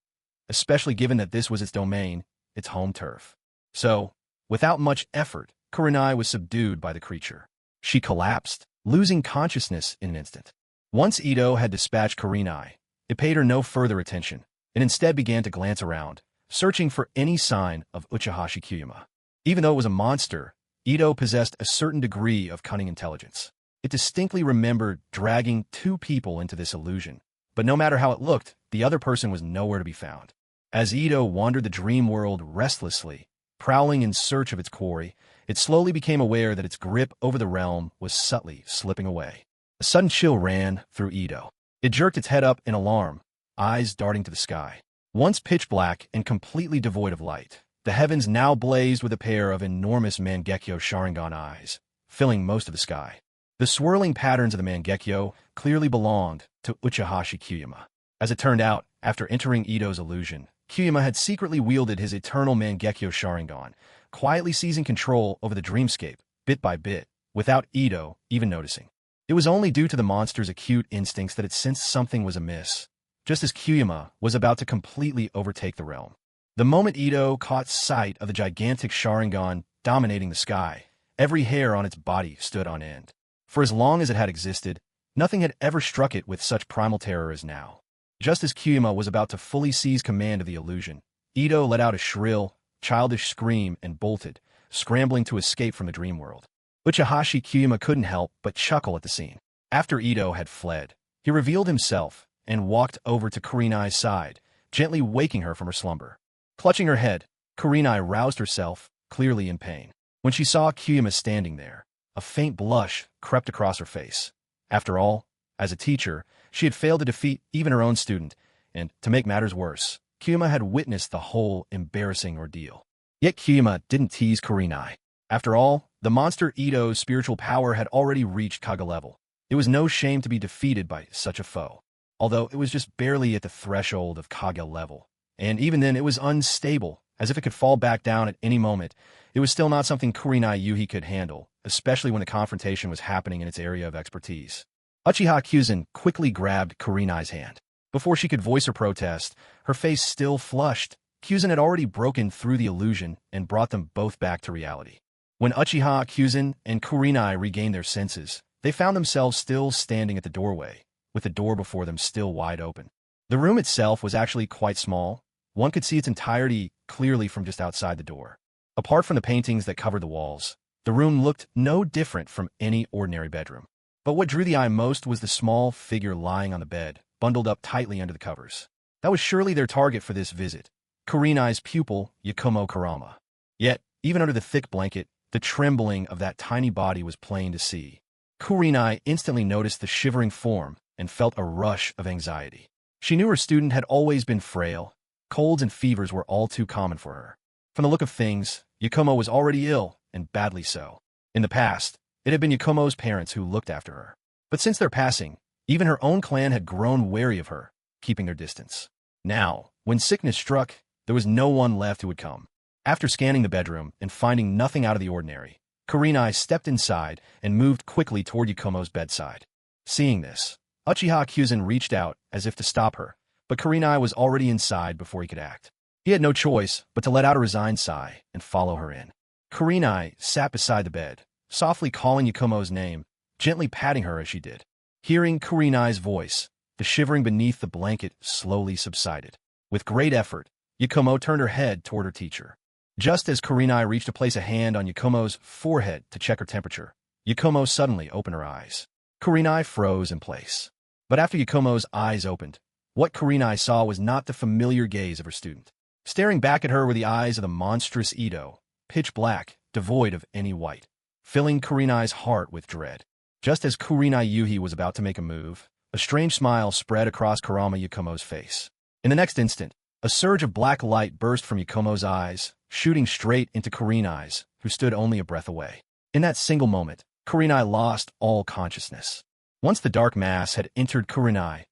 especially given that this was its domain, its home turf. So, without much effort, Kurinai was subdued by the creature. She collapsed, losing consciousness in an instant. Once Ito had dispatched Kurinai, it paid her no further attention, and instead began to glance around, searching for any sign of Uchiha Kyuyama. Even though it was a monster, Ito possessed a certain degree of cunning intelligence. It distinctly remembered dragging two people into this illusion, but no matter how it looked, the other person was nowhere to be found. As Ito wandered the dream world restlessly, prowling in search of its quarry, it slowly became aware that its grip over the realm was subtly slipping away. A sudden chill ran through Ito. It jerked its head up in alarm, eyes darting to the sky. Once pitch black and completely devoid of light, the heavens now blazed with a pair of enormous Mangekyo Sharingan eyes, filling most of the sky. The swirling patterns of the Mangekyo clearly belonged to Uchiha Kyuyama. As it turned out, after entering Ito's illusion, Kyuyama had secretly wielded his eternal Mangekyo Sharingan, quietly seizing control over the dreamscape, bit by bit, without Ito even noticing. It was only due to the monster's acute instincts that it sensed something was amiss, just as Kyuyama was about to completely overtake the realm. The moment Ito caught sight of the gigantic Sharingan dominating the sky, every hair on its body stood on end. For as long as it had existed, nothing had ever struck it with such primal terror as now. Just as Kyuyama was about to fully seize command of the illusion, Ito let out a shrill, childish scream and bolted, scrambling to escape from the dream world. Uchihashi Kyuyama couldn't help but chuckle at the scene. After Ito had fled, he revealed himself and walked over to Kurenai's side, gently waking her from her slumber. Clutching her head, Kurenai roused herself, clearly in pain. When she saw Kyuyama standing there, a faint blush crept across her face. After all, as a teacher, she had failed to defeat even her own student, and, to make matters worse, Kyuyama had witnessed the whole embarrassing ordeal. Yet Kyuyama didn't tease Kurenai. After all, the monster Ito's spiritual power had already reached Kaga level. It was no shame to be defeated by such a foe, although it was just barely at the threshold of Kaga level. And even then it was unstable, as if it could fall back down at any moment. It was still not something Kurenai Yuhi could handle, especially when the confrontation was happening in its area of expertise. Uchiha Kyuzen quickly grabbed Kurenai's hand. Before she could voice her protest, her face still flushed. Kyuzen had already broken through the illusion and brought them both back to reality. When Uchiha Kyuzen and Kurenai regained their senses, they found themselves still standing at the doorway, with the door before them still wide open. The room itself was actually quite small. One could see its entirety clearly from just outside the door. Apart from the paintings that covered the walls, the room looked no different from any ordinary bedroom. But what drew the eye most was the small figure lying on the bed, bundled up tightly under the covers. That was surely their target for this visit, Kurenai's pupil, Yakumo Kurama. Yet, even under the thick blanket, the trembling of that tiny body was plain to see. Kurenai instantly noticed the shivering form and felt a rush of anxiety. She knew her student had always been frail. Colds and fevers were all too common for her. From the look of things, Yakumo was already ill, and badly so. In the past, it had been Yakumo's parents who looked after her. But since their passing, even her own clan had grown wary of her, keeping their distance. Now, when sickness struck, there was no one left who would come. After scanning the bedroom and finding nothing out of the ordinary, Kurenai stepped inside and moved quickly toward Yakumo's bedside. Seeing this, Uchiha Kyuzen reached out as if to stop her, but Kurenai was already inside before he could act. He had no choice but to let out a resigned sigh and follow her in. Kurenai sat beside the bed, softly calling Yakumo's name, gently patting her as she did. Hearing Kurenai's voice, the shivering beneath the blanket slowly subsided. With great effort, Yakumo turned her head toward her teacher. Just as Kurenai reached to place a hand on Yakumo's forehead to check her temperature, Yakumo suddenly opened her eyes. Kurenai froze in place. But after Yakumo's eyes opened, what Kurenai saw was not the familiar gaze of her student. Staring back at her were the eyes of the monstrous Ito, pitch black, devoid of any white, filling Kurenai's heart with dread. Just as Kurenai Yuhi was about to make a move, a strange smile spread across Kurama Yakumo's face. In the next instant, a surge of black light burst from Yakumo's eyes, shooting straight into Kurenai's, who stood only a breath away. In that single moment, Kurenai lost all consciousness. Once the dark mass had entered Kurenai,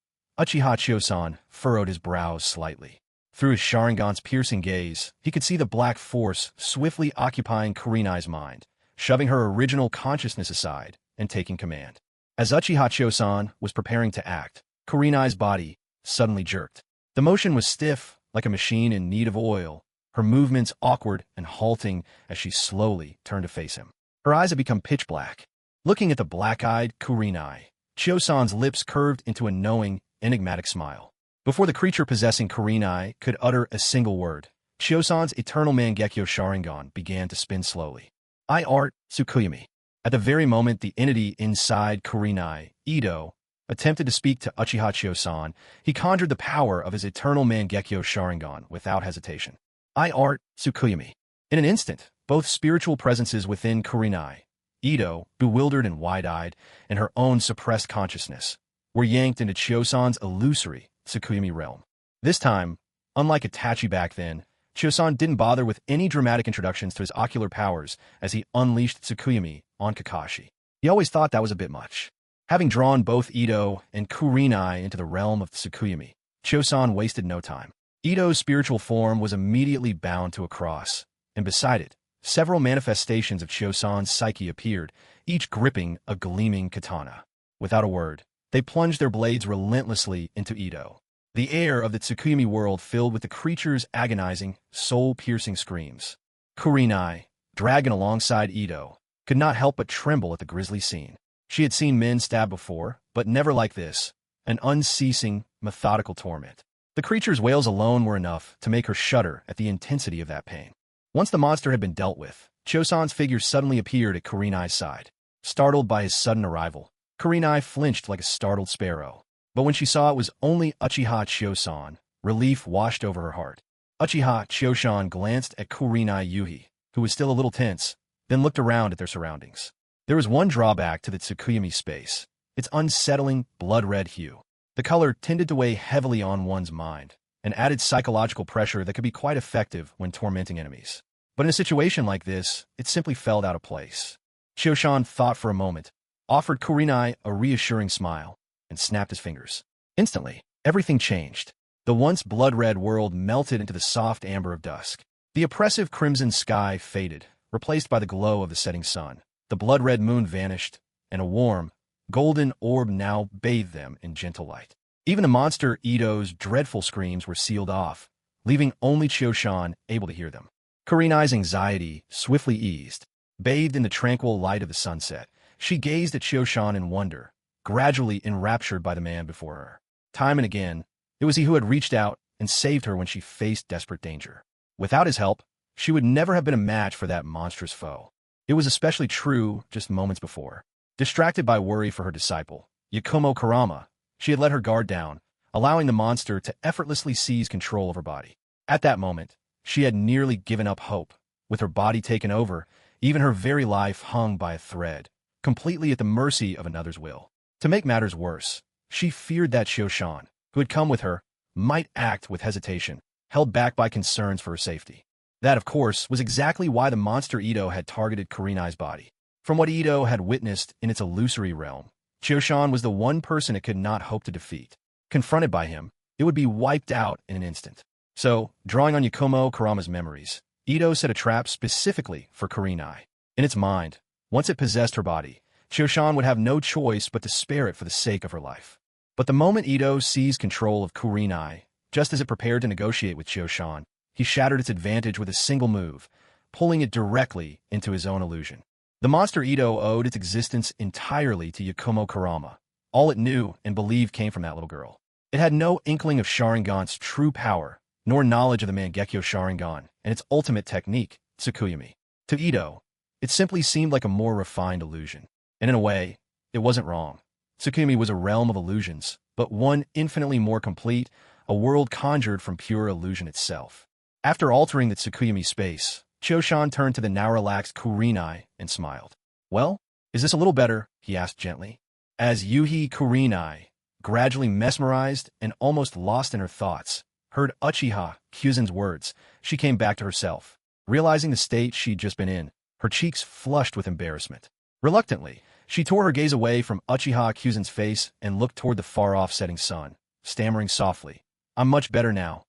Uchiha Chiosan furrowed his brows slightly. Through his Sharingan's piercing gaze, he could see the black force swiftly occupying Kurenai's mind, shoving her original consciousness aside and taking command. As Uchiha Chiosan was preparing to act, Kurenai's body suddenly jerked. The motion was stiff, like a machine in need of oil, her movements awkward and halting as she slowly turned to face him. Her eyes had become pitch black. Looking at the black-eyed Kurenai, Chiosan's lips curved into a knowing, enigmatic smile. Before the creature possessing Kurenai could utter a single word, Chiosan's eternal Mangekyo Sharingan began to spin slowly. I art Tsukuyami. At the very moment the entity inside Kurenai, Ito, attempted to speak to Uchiha Chiosan, he conjured the power of his eternal Mangekyo Sharingan without hesitation. I art Tsukuyami. In an instant, both spiritual presences within Kurenai, Ito, bewildered and wide-eyed, and her own suppressed consciousness, were yanked into Chiosan's illusory Tsukuyami realm. This time, unlike Itachi back then, Chiosan didn't bother with any dramatic introductions to his ocular powers as he unleashed Tsukuyami on Kakashi. He always thought that was a bit much. Having drawn both Ito and Kurenai into the realm of Tsukuyami, Chiosan wasted no time. Ito's spiritual form was immediately bound to a cross, and beside it, several manifestations of Chiosan's psyche appeared, each gripping a gleaming katana. Without a word, they plunged their blades relentlessly into Ito. The air of the Tsukuyomi world filled with the creature's agonizing, soul-piercing screams. Kurenai, dragging alongside Ito, could not help but tremble at the grisly scene. She had seen men stab before, but never like this, an unceasing, methodical torment. The creature's wails alone were enough to make her shudder at the intensity of that pain. Once the monster had been dealt with, Chosan's figure suddenly appeared at Kurenai's side. Startled by his sudden arrival, Kurenai flinched like a startled sparrow. But when she saw it was only Uchiha Chosan, relief washed over her heart. Uchiha Chosan glanced at Kurenai Yuhi, who was still a little tense, then looked around at their surroundings. There was one drawback to the Tsukuyomi space: its unsettling, blood-red hue. The color tended to weigh heavily on one's mind, and added psychological pressure that could be quite effective when tormenting enemies. But in a situation like this, it simply felt out of place. Chosan thought for a moment, offered Kurenai a reassuring smile, and snapped his fingers. Instantly, everything changed. The once blood-red world melted into the soft amber of dusk. The oppressive crimson sky faded, replaced by the glow of the setting sun. The blood-red moon vanished, and a warm, golden orb now bathed them in gentle light. Even the monster Ito's dreadful screams were sealed off, leaving only Chosan able to hear them. Kurenai's anxiety swiftly eased. Bathed in the tranquil light of the sunset, she gazed at Chosan in wonder, gradually enraptured by the man before her. Time and again, it was he who had reached out and saved her when she faced desperate danger. Without his help, she would never have been a match for that monstrous foe. It was especially true just moments before. Distracted by worry for her disciple, Yakumo Kurama, she had let her guard down, allowing the monster to effortlessly seize control of her body. At that moment, she had nearly given up hope. With her body taken over, even her very life hung by a thread, completely at the mercy of another's will. To make matters worse, she feared that Chosan, who had come with her, might act with hesitation, held back by concerns for her safety. That, of course, was exactly why the monster Ito had targeted Kurenai's body. From what Ito had witnessed in its illusory realm, Chosan was the one person it could not hope to defeat. Confronted by him, it would be wiped out in an instant. So, drawing on Yakumo Kurama's memories, Ito set a trap specifically for Kurenai. In its mind, once it possessed her body, Chosan would have no choice but to spare it for the sake of her life. But the moment Ito seized control of Kurenai, just as it prepared to negotiate with Chosan, he shattered its advantage with a single move, pulling it directly into his own illusion. The monster Ito owed its existence entirely to Yakumo Kurama. All it knew and believed came from that little girl. It had no inkling of Sharingan's true power, nor knowledge of the Mangekyo Sharingan and its ultimate technique, Tsukuyomi. To Ito, it simply seemed like a more refined illusion. And in a way, it wasn't wrong. Tsukuyomi was a realm of illusions, but one infinitely more complete, a world conjured from pure illusion itself. After altering the Tsukuyomi space, Chosan turned to the now relaxed Kurenai and smiled. "Well, is this a little better?" he asked gently. As Yuhi Kurenai, gradually mesmerized and almost lost in her thoughts, heard Uchiha Kyuzen's words, she came back to herself. Realizing the state she'd just been in, her cheeks flushed with embarrassment. Reluctantly, she tore her gaze away from Uchiha Kyuzen's face and looked toward the far-off setting sun, stammering softly, "I'm much better now.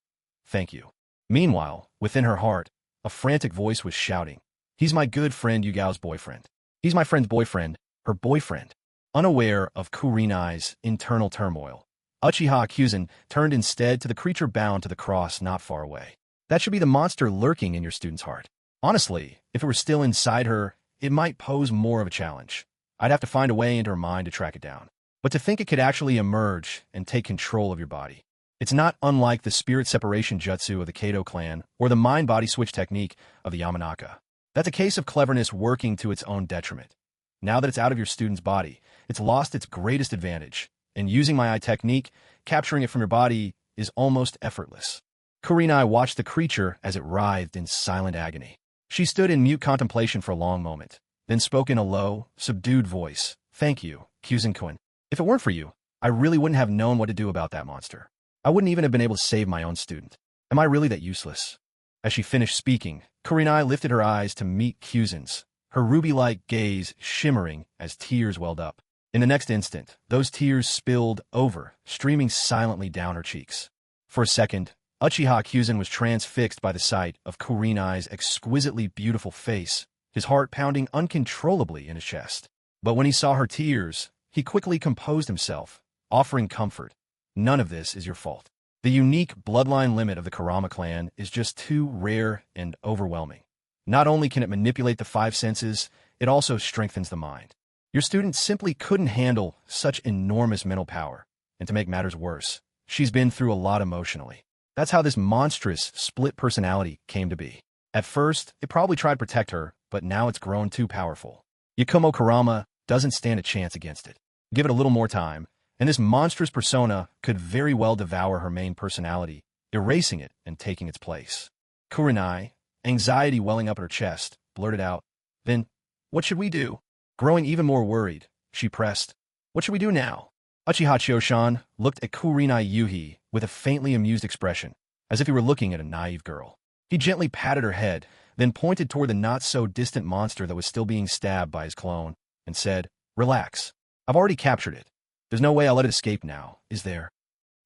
Thank you." Meanwhile, within her heart, a frantic voice was shouting, "He's my good friend Yugao's boyfriend. He's my friend's boyfriend, her boyfriend." Unaware of Kurenai's internal turmoil, Uchiha Kyuzen turned instead to the creature bound to the cross not far away. That should be the monster lurking in your student's heart. Honestly, if it were still inside her, it might pose more of a challenge. I'd have to find a way into her mind to track it down. But to think it could actually emerge and take control of your body. It's not unlike the spirit separation jutsu of the Kato clan or the mind-body switch technique of the Yamanaka. That's a case of cleverness working to its own detriment. Now that it's out of your student's body, it's lost its greatest advantage, and using my eye technique, capturing it from your body, is almost effortless. Kurenai watched the creature as it writhed in silent agony. She stood in mute contemplation for a long moment, then spoke in a low, subdued voice. "Thank you, Kyuzen-kun. If it weren't for you, I really wouldn't have known what to do about that monster. I wouldn't even have been able to save my own student. Am I really that useless?" As she finished speaking, Kurenai lifted her eyes to meet Kyuzen's, her ruby-like gaze shimmering as tears welled up. In the next instant, those tears spilled over, streaming silently down her cheeks. For a second, Uchiha Kyuzen was transfixed by the sight of Kurenai's exquisitely beautiful face, his heart pounding uncontrollably in his chest. But when he saw her tears, he quickly composed himself, offering comfort. None of this is your fault. The unique bloodline limit of the Kurama clan is just too rare and overwhelming. Not only can it manipulate the five senses, it also strengthens the mind. Your student simply couldn't handle such enormous mental power. And to make matters worse, she's been through a lot emotionally. That's how this monstrous split personality came to be. At first, it probably tried to protect her, but now it's grown too powerful. Yakumo Kurama doesn't stand a chance against it. Give it a little more time, and this monstrous persona could very well devour her main personality, erasing it and taking its place. Kurenai, anxiety welling up in her chest, blurted out, "Then, what should we do?" Growing even more worried, she pressed, "What should we do now?" Uchiha Choshan looked at Kurenai Yuhi with a faintly amused expression, as if he were looking at a naive girl. He gently patted her head, then pointed toward the not-so-distant monster that was still being stabbed by his clone, and said, "Relax. I've already captured it. There's no way I'll let it escape now, is there?"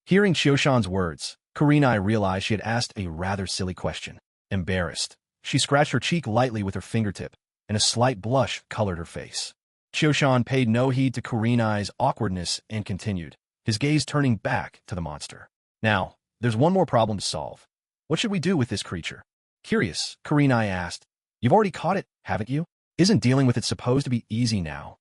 Hearing Choshan's words, Kurenai realized she had asked a rather silly question. Embarrassed, she scratched her cheek lightly with her fingertip, and a slight blush colored her face. Choshan paid no heed to Kurenai's awkwardness and continued, his gaze turning back to the monster. "Now, there's one more problem to solve. What should we do with this creature?" Curious, Kurenai asked, "You've already caught it, haven't you? Isn't dealing with it supposed to be easy now?"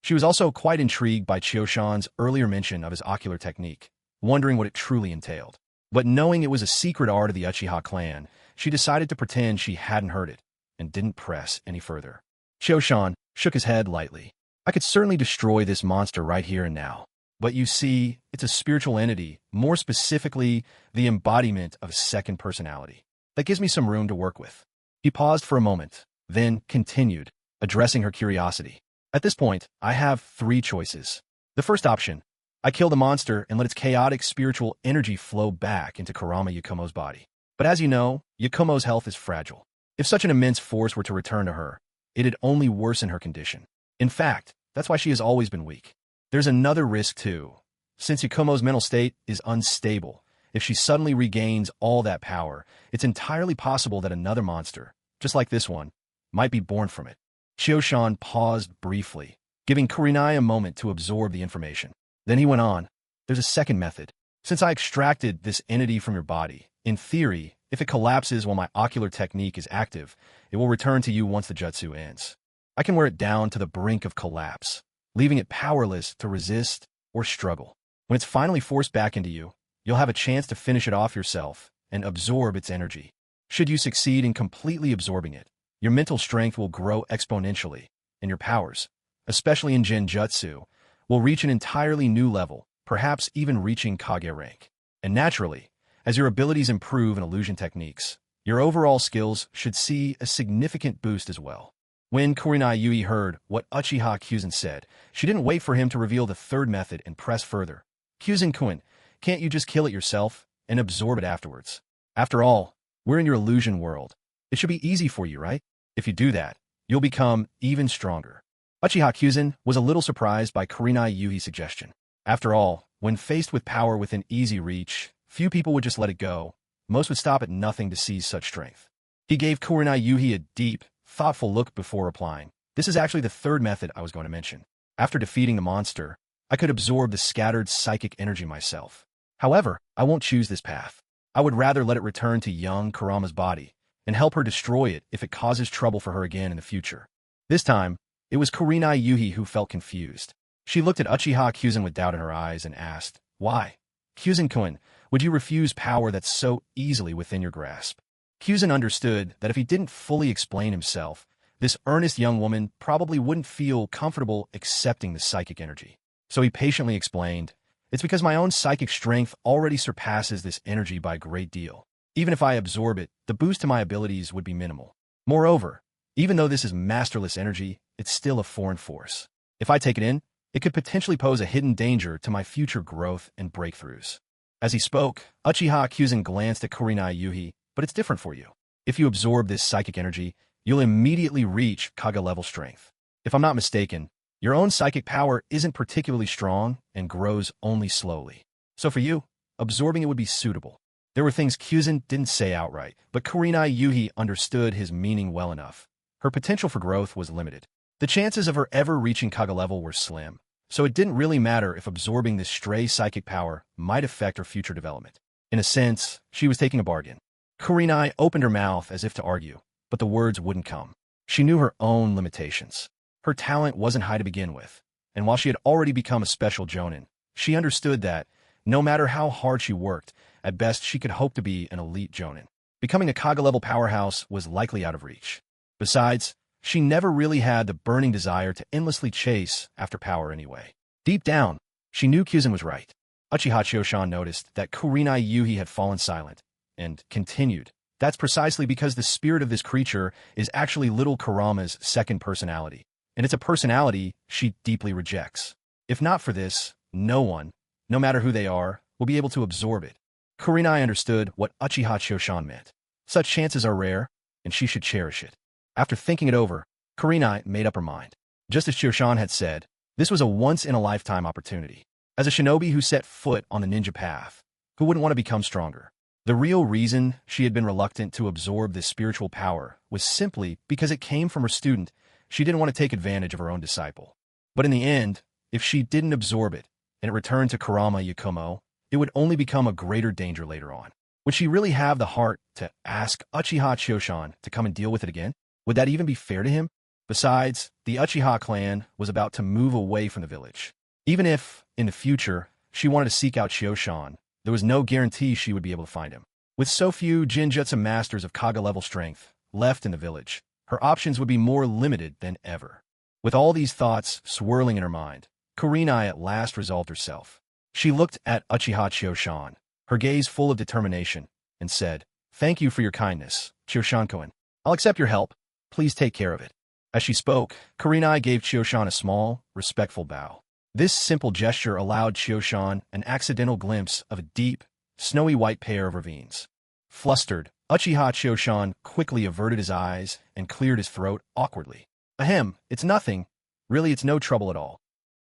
She was also quite intrigued by Choshan's earlier mention of his ocular technique, wondering what it truly entailed. But knowing it was a secret art of the Uchiha clan, she decided to pretend she hadn't heard it, and didn't press any further. Choshan shook his head lightly. "I could certainly destroy this monster right here and now. But you see, it's a spiritual entity, more specifically, the embodiment of a second personality. That gives me some room to work with." He paused for a moment, then continued, addressing her curiosity. "At this point, I have three choices. The first option, I kill the monster and let its chaotic spiritual energy flow back into Kurama Yakumo's body. But as you know, Yakumo's health is fragile. If such an immense force were to return to her, it'd only worsen her condition. In fact, that's why she has always been weak. There's another risk too. Since Yakumo's mental state is unstable, if she suddenly regains all that power, it's entirely possible that another monster, just like this one, might be born from it." Choshan paused briefly, giving Kurenai a moment to absorb the information. Then he went on, "There's a second method. Since I extracted this entity from your body, in theory, if it collapses while my ocular technique is active, it will return to you once the jutsu ends. I can wear it down to the brink of collapse, leaving it powerless to resist or struggle. When it's finally forced back into you, you'll have a chance to finish it off yourself and absorb its energy. Should you succeed in completely absorbing it, your mental strength will grow exponentially, and your powers, especially in Genjutsu, will reach an entirely new level, perhaps even reaching Kage rank. And naturally, as your abilities improve in illusion techniques, your overall skills should see a significant boost as well." When Kurenai Yui heard what Uchiha Kyuzen said, she didn't wait for him to reveal the third method and press further. "Kyuzen-kun, can't you just kill it yourself and absorb it afterwards? After all, we're in your illusion world. It should be easy for you, right? If you do that, you'll become even stronger." Uchiha Kyuzen was a little surprised by Kurenai Yui's suggestion. After all, when faced with power within easy reach, few people would just let it go. Most would stop at nothing to seize such strength. He gave Kurenai Yui a deep, thoughtful look before replying. "This is actually the third method I was going to mention. After defeating the monster, I could absorb the scattered psychic energy myself. However, I won't choose this path. I would rather let it return to young Kurama's body and help her destroy it if it causes trouble for her again in the future." This time, it was Kurenai Yui who felt confused. She looked at Uchiha Kyuzen with doubt in her eyes and asked, "Why? Kyuzen-kun, would you refuse power that's so easily within your grasp?" Kyuzen understood that if he didn't fully explain himself, this earnest young woman probably wouldn't feel comfortable accepting the psychic energy. So he patiently explained, "It's because my own psychic strength already surpasses this energy by a great deal. Even if I absorb it, the boost to my abilities would be minimal. Moreover, even though this is masterless energy, it's still a foreign force. If I take it in, it could potentially pose a hidden danger to my future growth and breakthroughs." As he spoke, Uchiha Kyuzen glanced at Kurenai Yui, "But it's different for you. If you absorb this psychic energy, you'll immediately reach Kage-level strength. If I'm not mistaken, your own psychic power isn't particularly strong and grows only slowly. So for you, absorbing it would be suitable." There were things Kyuzen didn't say outright, but Kurenai Yui understood his meaning well enough. Her potential for growth was limited. The chances of her ever reaching Kage level were slim, so it didn't really matter if absorbing this stray psychic power might affect her future development. In a sense, she was taking a bargain. Kurenai opened her mouth as if to argue, but the words wouldn't come. She knew her own limitations. Her talent wasn't high to begin with, and while she had already become a special jonin, she understood that, no matter how hard she worked, at best she could hope to be an elite jonin. Becoming a Kaga-level powerhouse was likely out of reach. Besides, she never really had the burning desire to endlessly chase after power anyway. Deep down, she knew Kyuzin was right. Uchiha Choshan noticed that Kurenai Yuhi had fallen silent, and continued. That's precisely because the spirit of this creature is actually little Kurama's second personality, and it's a personality she deeply rejects. If not for this, no one, no matter who they are, will be able to absorb it. Kurenai understood what Uchiha Choshan meant. Such chances are rare, and she should cherish it. After thinking it over, Kurenai made up her mind. Just as Choshan had said, this was a once-in-a-lifetime opportunity. As a shinobi who set foot on the ninja path, who wouldn't want to become stronger? The real reason she had been reluctant to absorb this spiritual power was simply because it came from her student. She didn't want to take advantage of her own disciple. But in the end, if she didn't absorb it, and it returned to Kurama Yakumo, it would only become a greater danger later on. Would she really have the heart to ask Uchiha Choshan to come and deal with it again? Would that even be fair to him? Besides, the Uchiha clan was about to move away from the village. Even if, in the future, she wanted to seek out Choshan, there was no guarantee she would be able to find him. With so few Jinjutsu masters of Kaga-level strength left in the village, her options would be more limited than ever. With all these thoughts swirling in her mind, Kurenai at last resolved herself. She looked at Uchiha Choshan, her gaze full of determination, and said, "Thank you for your kindness, Choshan-kun. I'll accept your help. Please take care of it." As she spoke, Kurenai gave Choshan a small, respectful bow. This simple gesture allowed Choshan an accidental glimpse of a deep, snowy white pair of ravines. Flustered, Uchiha Choshan quickly averted his eyes and cleared his throat awkwardly. "Ahem, it's nothing. Really, it's no trouble at all."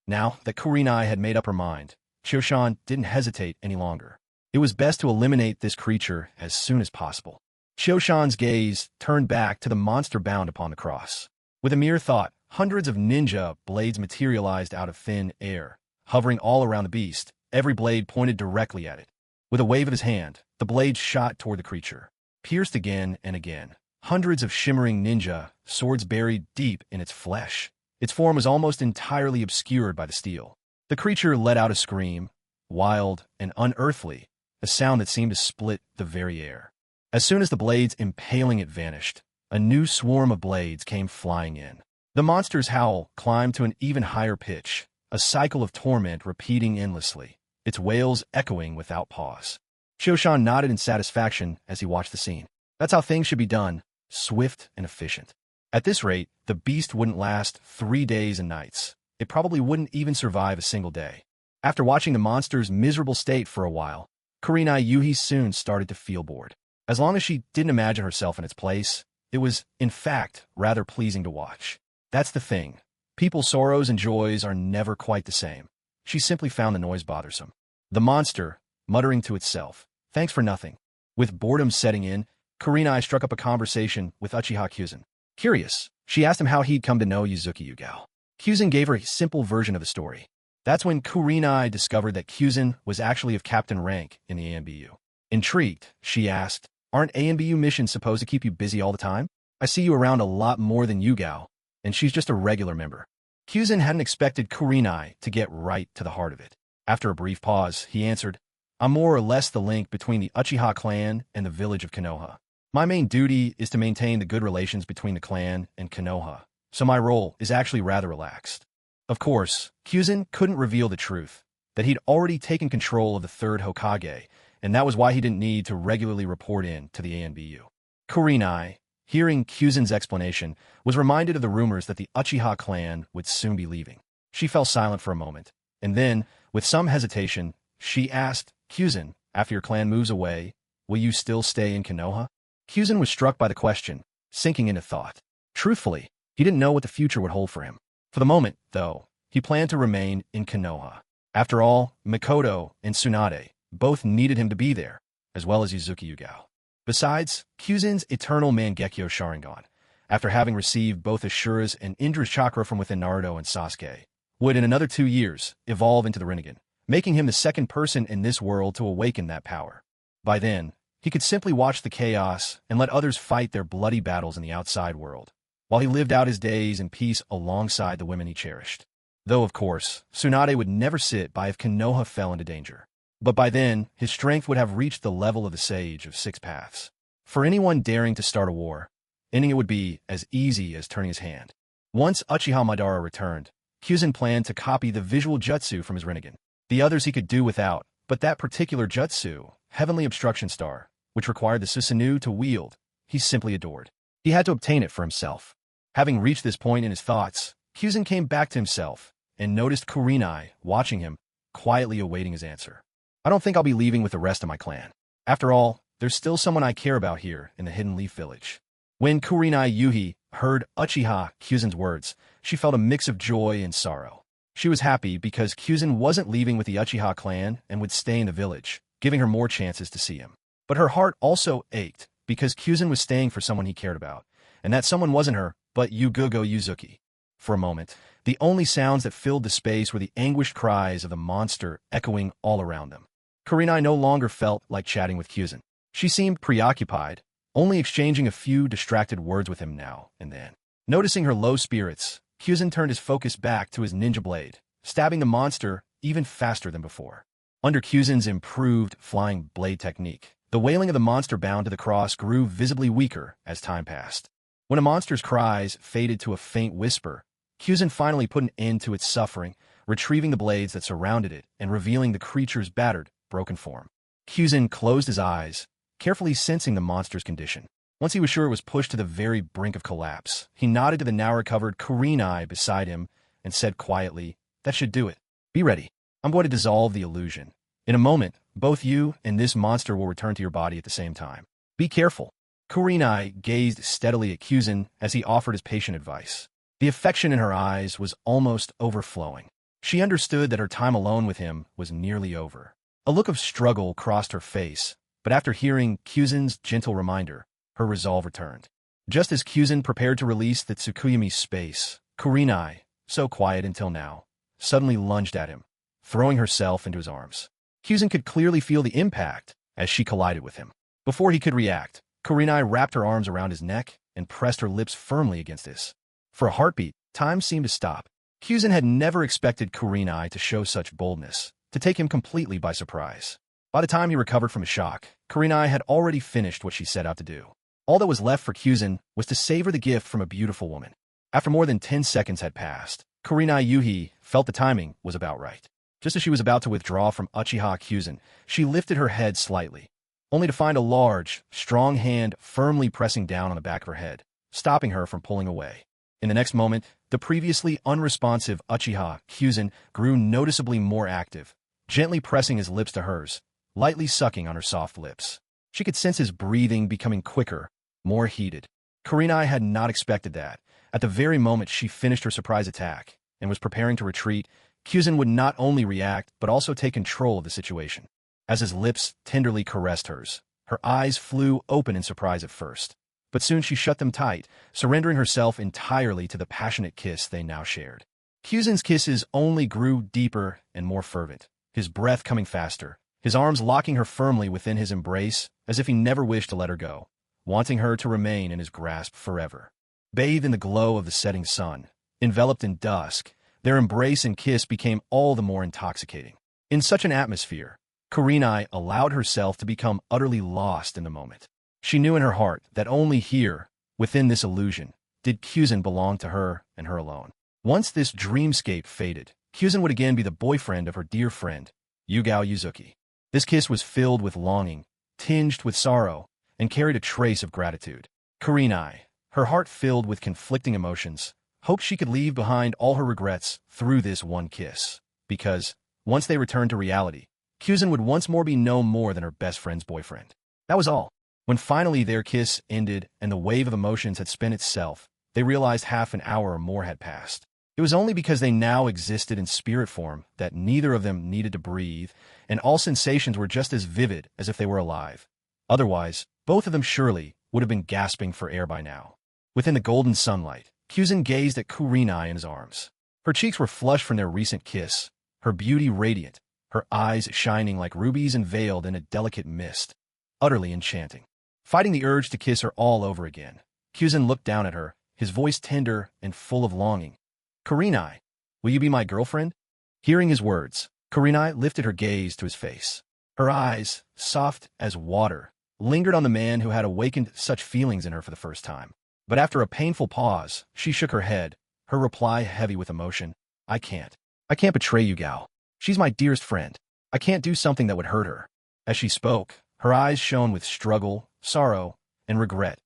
Now that Kurenai had made up her mind, Choshan didn't hesitate any longer. It was best to eliminate this creature as soon as possible. Choshan's gaze turned back to the monster bound upon the cross. With a mere thought, hundreds of ninja blades materialized out of thin air, hovering all around the beast, every blade pointed directly at it. With a wave of his hand, the blade shot toward the creature. Pierced again and again, hundreds of shimmering ninja swords buried deep in its flesh. Its form was almost entirely obscured by the steel. The creature let out a scream, wild and unearthly, a sound that seemed to split the very air. As soon as the blades impaling it vanished, a new swarm of blades came flying in. The monster's howl climbed to an even higher pitch, a cycle of torment repeating endlessly, its wails echoing without pause. Choshan nodded in satisfaction as he watched the scene. That's how things should be done, swift and efficient. At this rate, the beast wouldn't last 3 days and nights. It probably wouldn't even survive a single day. After watching the monster's miserable state for a while, Kurenai Yuhi soon started to feel bored. As long as she didn't imagine herself in its place, it was, in fact, rather pleasing to watch. That's the thing. People's sorrows and joys are never quite the same. She simply found the noise bothersome. The monster, muttering to itself, "Thanks for nothing." With boredom setting in, Kurenai struck up a conversation with Uchiha Kyuzin. Curious, she asked him how he'd come to know Yuzuki Yugao. Kyuzin gave her a simple version of the story. That's when Kurenai discovered that Kyuzin was actually of captain rank in the ANBU. Intrigued, she asked, "Aren't ANBU missions supposed to keep you busy all the time? I see you around a lot more than Yugao, and she's just a regular member." Kyuzin hadn't expected Kurenai to get right to the heart of it. After a brief pause, he answered, "I'm more or less the link between the Uchiha clan and the village of Konoha. My main duty is to maintain the good relations between the clan and Konoha, so my role is actually rather relaxed." Of course, Kyuzin couldn't reveal the truth, that he'd already taken control of the third Hokage, and that was why he didn't need to regularly report in to the ANBU. Kurenai, hearing Kyuzin's explanation, was reminded of the rumors that the Uchiha clan would soon be leaving. She fell silent for a moment, and then, with some hesitation, she asked, "Kyuzin, after your clan moves away, will you still stay in Konoha?" Kyuzin was struck by the question, sinking into thought. Truthfully, he didn't know what the future would hold for him. For the moment, though, he planned to remain in Konoha. After all, Mikoto and Tsunade both needed him to be there, as well as Yuzuki Yugao. Besides, Kyuzin's eternal Mangekyo Sharingan, after having received both Ashura's and Indra's chakra from within Naruto and Sasuke, would in another 2 years evolve into the Rinnegan, making him the second person in this world to awaken that power. By then, he could simply watch the chaos and let others fight their bloody battles in the outside world, while he lived out his days in peace alongside the women he cherished. Though, of course, Tsunade would never sit by if Konoha fell into danger. But by then, his strength would have reached the level of the Sage of Six Paths. For anyone daring to start a war, ending it would be as easy as turning his hand. Once Uchiha Madara returned, Kyuzen planned to copy the visual jutsu from his Rinnegan. The others he could do without, but that particular jutsu, Heavenly Obstruction Star, which required the Susanoo to wield, he simply adored. He had to obtain it for himself. Having reached this point in his thoughts, Kyuzen came back to himself and noticed Kurenai watching him, quietly awaiting his answer. I don't think I'll be leaving with the rest of my clan. After all, there's still someone I care about here in the Hidden Leaf Village. When Kurenai Yuhi heard Uchiha Kyuzen's words, she felt a mix of joy and sorrow. She was happy because Kyuzen wasn't leaving with the Uchiha clan and would stay in the village, giving her more chances to see him. But her heart also ached because Kyuzen was staying for someone he cared about, and that someone wasn't her, but Yugugo Yuzuki. For a moment, the only sounds that filled the space were the anguished cries of the monster echoing all around them. Kurenai no longer felt like chatting with Kyuzen. She seemed preoccupied, only exchanging a few distracted words with him now and then. Noticing her low spirits, Kyuzen turned his focus back to his ninja blade, stabbing the monster even faster than before. Under Kyuzen's improved flying blade technique, the wailing of the monster bound to the cross grew visibly weaker as time passed. When a monster's cries faded to a faint whisper, Kyuzen finally put an end to its suffering, retrieving the blades that surrounded it and revealing the creature's battered, broken form. Kyuzen closed his eyes, carefully sensing the monster's condition. Once he was sure it was pushed to the very brink of collapse, he nodded to the now-recovered Kurenai beside him and said quietly, "That should do it. Be ready. I'm going to dissolve the illusion. In a moment, both you and this monster will return to your body at the same time. Be careful." Kurenai gazed steadily at Kyuzen as he offered his patient advice. The affection in her eyes was almost overflowing. She understood that her time alone with him was nearly over. A look of struggle crossed her face, but after hearing Kyuzen's gentle reminder, her resolve returned. Just as Kyuzen prepared to release the Tsukuyami's space, Kurenai, so quiet until now, suddenly lunged at him, throwing herself into his arms. Kyuzen could clearly feel the impact as she collided with him. Before he could react, Kurenai wrapped her arms around his neck and pressed her lips firmly against his. For a heartbeat, time seemed to stop. Kyuzen had never expected Kurenai to show such boldness, to take him completely by surprise. By the time he recovered from his shock, Kurenai had already finished what she set out to do. All that was left for Kyuzen was to savor the gift from a beautiful woman. After more than 10 seconds had passed, Kurenai Yuhi felt the timing was about right. Just as she was about to withdraw from Uchiha Kyuzen, she lifted her head slightly, only to find a large, strong hand firmly pressing down on the back of her head, stopping her from pulling away. In the next moment, the previously unresponsive Uchiha Kyuzen grew noticeably more active, gently pressing his lips to hers, lightly sucking on her soft lips. She could sense his breathing becoming quicker, more heated. Kurenai had not expected that. At the very moment she finished her surprise attack and was preparing to retreat, Kyuzen would not only react but also take control of the situation. As his lips tenderly caressed hers, her eyes flew open in surprise at first. But soon she shut them tight, surrendering herself entirely to the passionate kiss they now shared. Kyuzen's kisses only grew deeper and more fervent, his breath coming faster, his arms locking her firmly within his embrace as if he never wished to let her go, wanting her to remain in his grasp forever. Bathed in the glow of the setting sun, enveloped in dusk, their embrace and kiss became all the more intoxicating. In such an atmosphere, Kurenai allowed herself to become utterly lost in the moment. She knew in her heart that only here, within this illusion, did Kyuzen belong to her and her alone. Once this dreamscape faded, Kyuzen would again be the boyfriend of her dear friend, Yugao Yuzuki. This kiss was filled with longing, tinged with sorrow, and carried a trace of gratitude. Kurenai, her heart filled with conflicting emotions, hoped she could leave behind all her regrets through this one kiss, because, once they returned to reality, Kyuzen would once more be no more than her best friend's boyfriend. That was all. When finally their kiss ended and the wave of emotions had spent itself, they realized half an hour or more had passed. It was only because they now existed in spirit form that neither of them needed to breathe, and all sensations were just as vivid as if they were alive. Otherwise, both of them surely would have been gasping for air by now. Within the golden sunlight, Kyuzen gazed at Kurenai in his arms. Her cheeks were flushed from their recent kiss, her beauty radiant, her eyes shining like rubies and veiled in a delicate mist. Utterly enchanting. Fighting the urge to kiss her all over again, Kyuzin looked down at her, his voice tender and full of longing. "Kurenai, will you be my girlfriend?" Hearing his words, Kurenai lifted her gaze to his face. Her eyes, soft as water, lingered on the man who had awakened such feelings in her for the first time. But after a painful pause, she shook her head, her reply heavy with emotion. I can't betray you, Gao. She's my dearest friend. I can't do something that would hurt her." As she spoke, her eyes shone with struggle, sorrow, and regret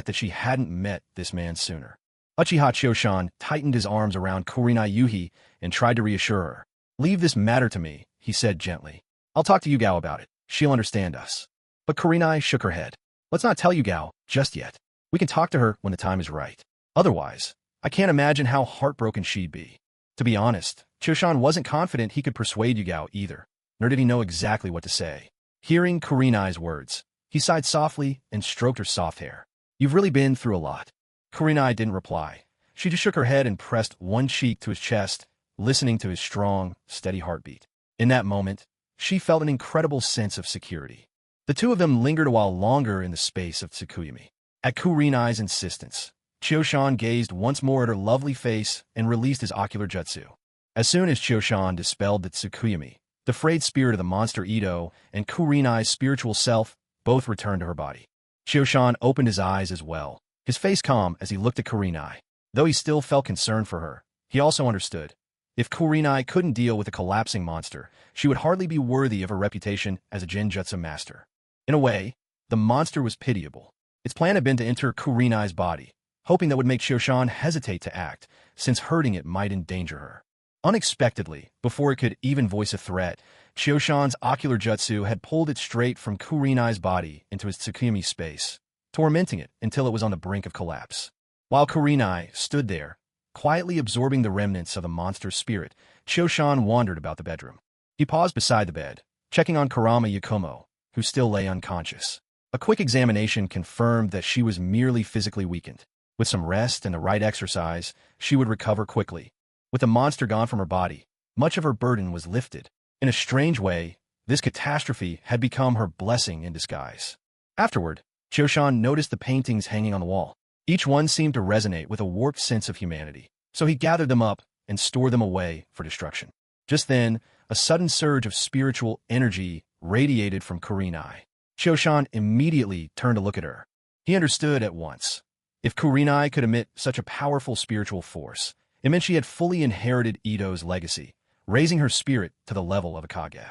that she hadn't met this man sooner. Uchiha Choshan tightened his arms around Kurenai Yuhi and tried to reassure her. "Leave this matter to me," he said gently. "I'll talk to Yugao about it. She'll understand us." But Kurenai shook her head. "Let's not tell Yugao just yet. We can talk to her when the time is right. Otherwise, I can't imagine how heartbroken she'd be." To be honest, Choshan wasn't confident he could persuade Yugao either, nor did he know exactly what to say. Hearing Kurenai's words, he sighed softly and stroked her soft hair. "You've really been through a lot." Kurenai didn't reply. She just shook her head and pressed one cheek to his chest, listening to his strong, steady heartbeat. In that moment, she felt an incredible sense of security. The two of them lingered a while longer in the space of Tsukuyumi. At Kurenai's insistence, Choshan gazed once more at her lovely face and released his ocular jutsu. As soon as Choshan dispelled the Tsukuyumi, the frayed spirit of the monster Ito and Kurenai's spiritual self both returned to her body. Choshan opened his eyes as well, his face calm as he looked at Kurenai. Though he still felt concern for her, he also understood. If Kurenai couldn't deal with a collapsing monster, she would hardly be worthy of her reputation as a genjutsu master. In a way, the monster was pitiable. Its plan had been to enter Kurenai's body, hoping that would make Choshan hesitate to act, since hurting it might endanger her. Unexpectedly, before it could even voice a threat, Choshan's ocular jutsu had pulled it straight from Kurenai's body into his Tsukuyumi space, tormenting it until it was on the brink of collapse. While Kurenai stood there, quietly absorbing the remnants of the monster's spirit, Choshan wandered about the bedroom. He paused beside the bed, checking on Karama Yakumo, who still lay unconscious. A quick examination confirmed that she was merely physically weakened. With some rest and the right exercise, she would recover quickly. With the monster gone from her body, much of her burden was lifted. In a strange way, this catastrophe had become her blessing in disguise. Afterward, Choshan noticed the paintings hanging on the wall. Each one seemed to resonate with a warped sense of humanity, so he gathered them up and stored them away for destruction. Just then, a sudden surge of spiritual energy radiated from Kurenai. Choshan immediately turned to look at her. He understood at once. If Kurenai could emit such a powerful spiritual force, it meant she had fully inherited Ito's legacy, raising her spirit to the level of a Kage.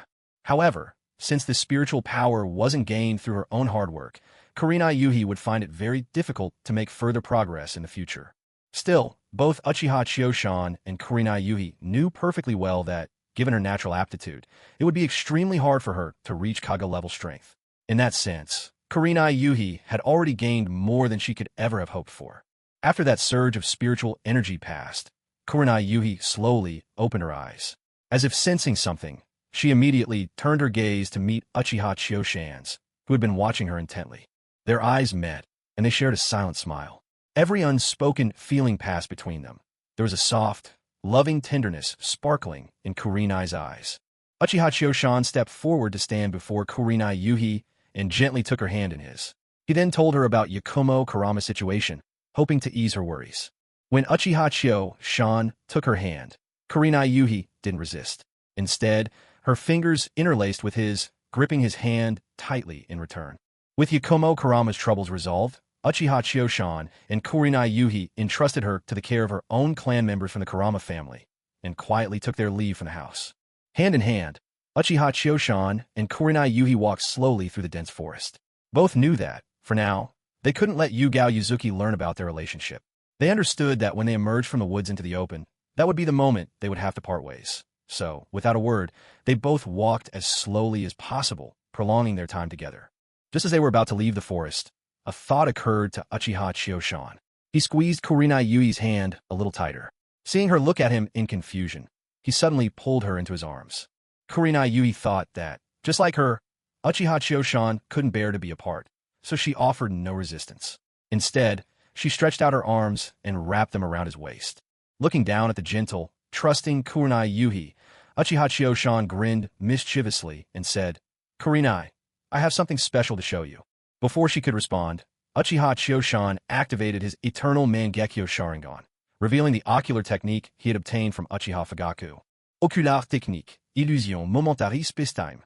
However, since this spiritual power wasn't gained through her own hard work, Kurenai Yuhi would find it very difficult to make further progress in the future. Still, both Uchiha Choshan and Kurenai Yuhi knew perfectly well that, given her natural aptitude, it would be extremely hard for her to reach Kage-level strength. In that sense, Kurenai Yuhi had already gained more than she could ever have hoped for. After that surge of spiritual energy passed, Kurenai Yuhi slowly opened her eyes. As if sensing something, she immediately turned her gaze to meet Uchiha Choshan's, who had been watching her intently. Their eyes met, and they shared a silent smile. Every unspoken feeling passed between them. There was a soft, loving tenderness sparkling in Kurenai's eyes. Uchiha Choshan stepped forward to stand before Kurenai Yuhi and gently took her hand in his. He then told her about Yakumo Karama's situation, hoping to ease her worries. When Uchiha Choshan took her hand, Kurenai Yuhi didn't resist. Instead, her fingers interlaced with his, gripping his hand tightly in return. With Yakumo Karama's troubles resolved, Uchiha Choshan and Kurenai Yuhi entrusted her to the care of her own clan members from the Karama family, and quietly took their leave from the house. Hand in hand, Uchiha Choshan and Kurenai Yuhi walked slowly through the dense forest. Both knew that, for now, they couldn't let Yugao Yuzuki learn about their relationship. They understood that when they emerged from the woods into the open, that would be the moment they would have to part ways. So, without a word, they both walked as slowly as possible, prolonging their time together. Just as they were about to leave the forest, a thought occurred to Uchiha Choshan. He squeezed Kurenai Yui's hand a little tighter. Seeing her look at him in confusion, he suddenly pulled her into his arms. Kurenai Yui thought that, just like her, Uchiha Choshan couldn't bear to be apart, so she offered no resistance. Instead, she stretched out her arms and wrapped them around his waist. Looking down at the gentle, trusting Kurenai Yuhi, Uchiha Chioshan grinned mischievously and said, "Kurenai, I have something special to show you." Before she could respond, Uchiha Chioshan activated his eternal Mangekyo Sharingan, revealing the ocular technique he had obtained from Uchiha Fugaku. Ocular technique, illusion momentary space-time.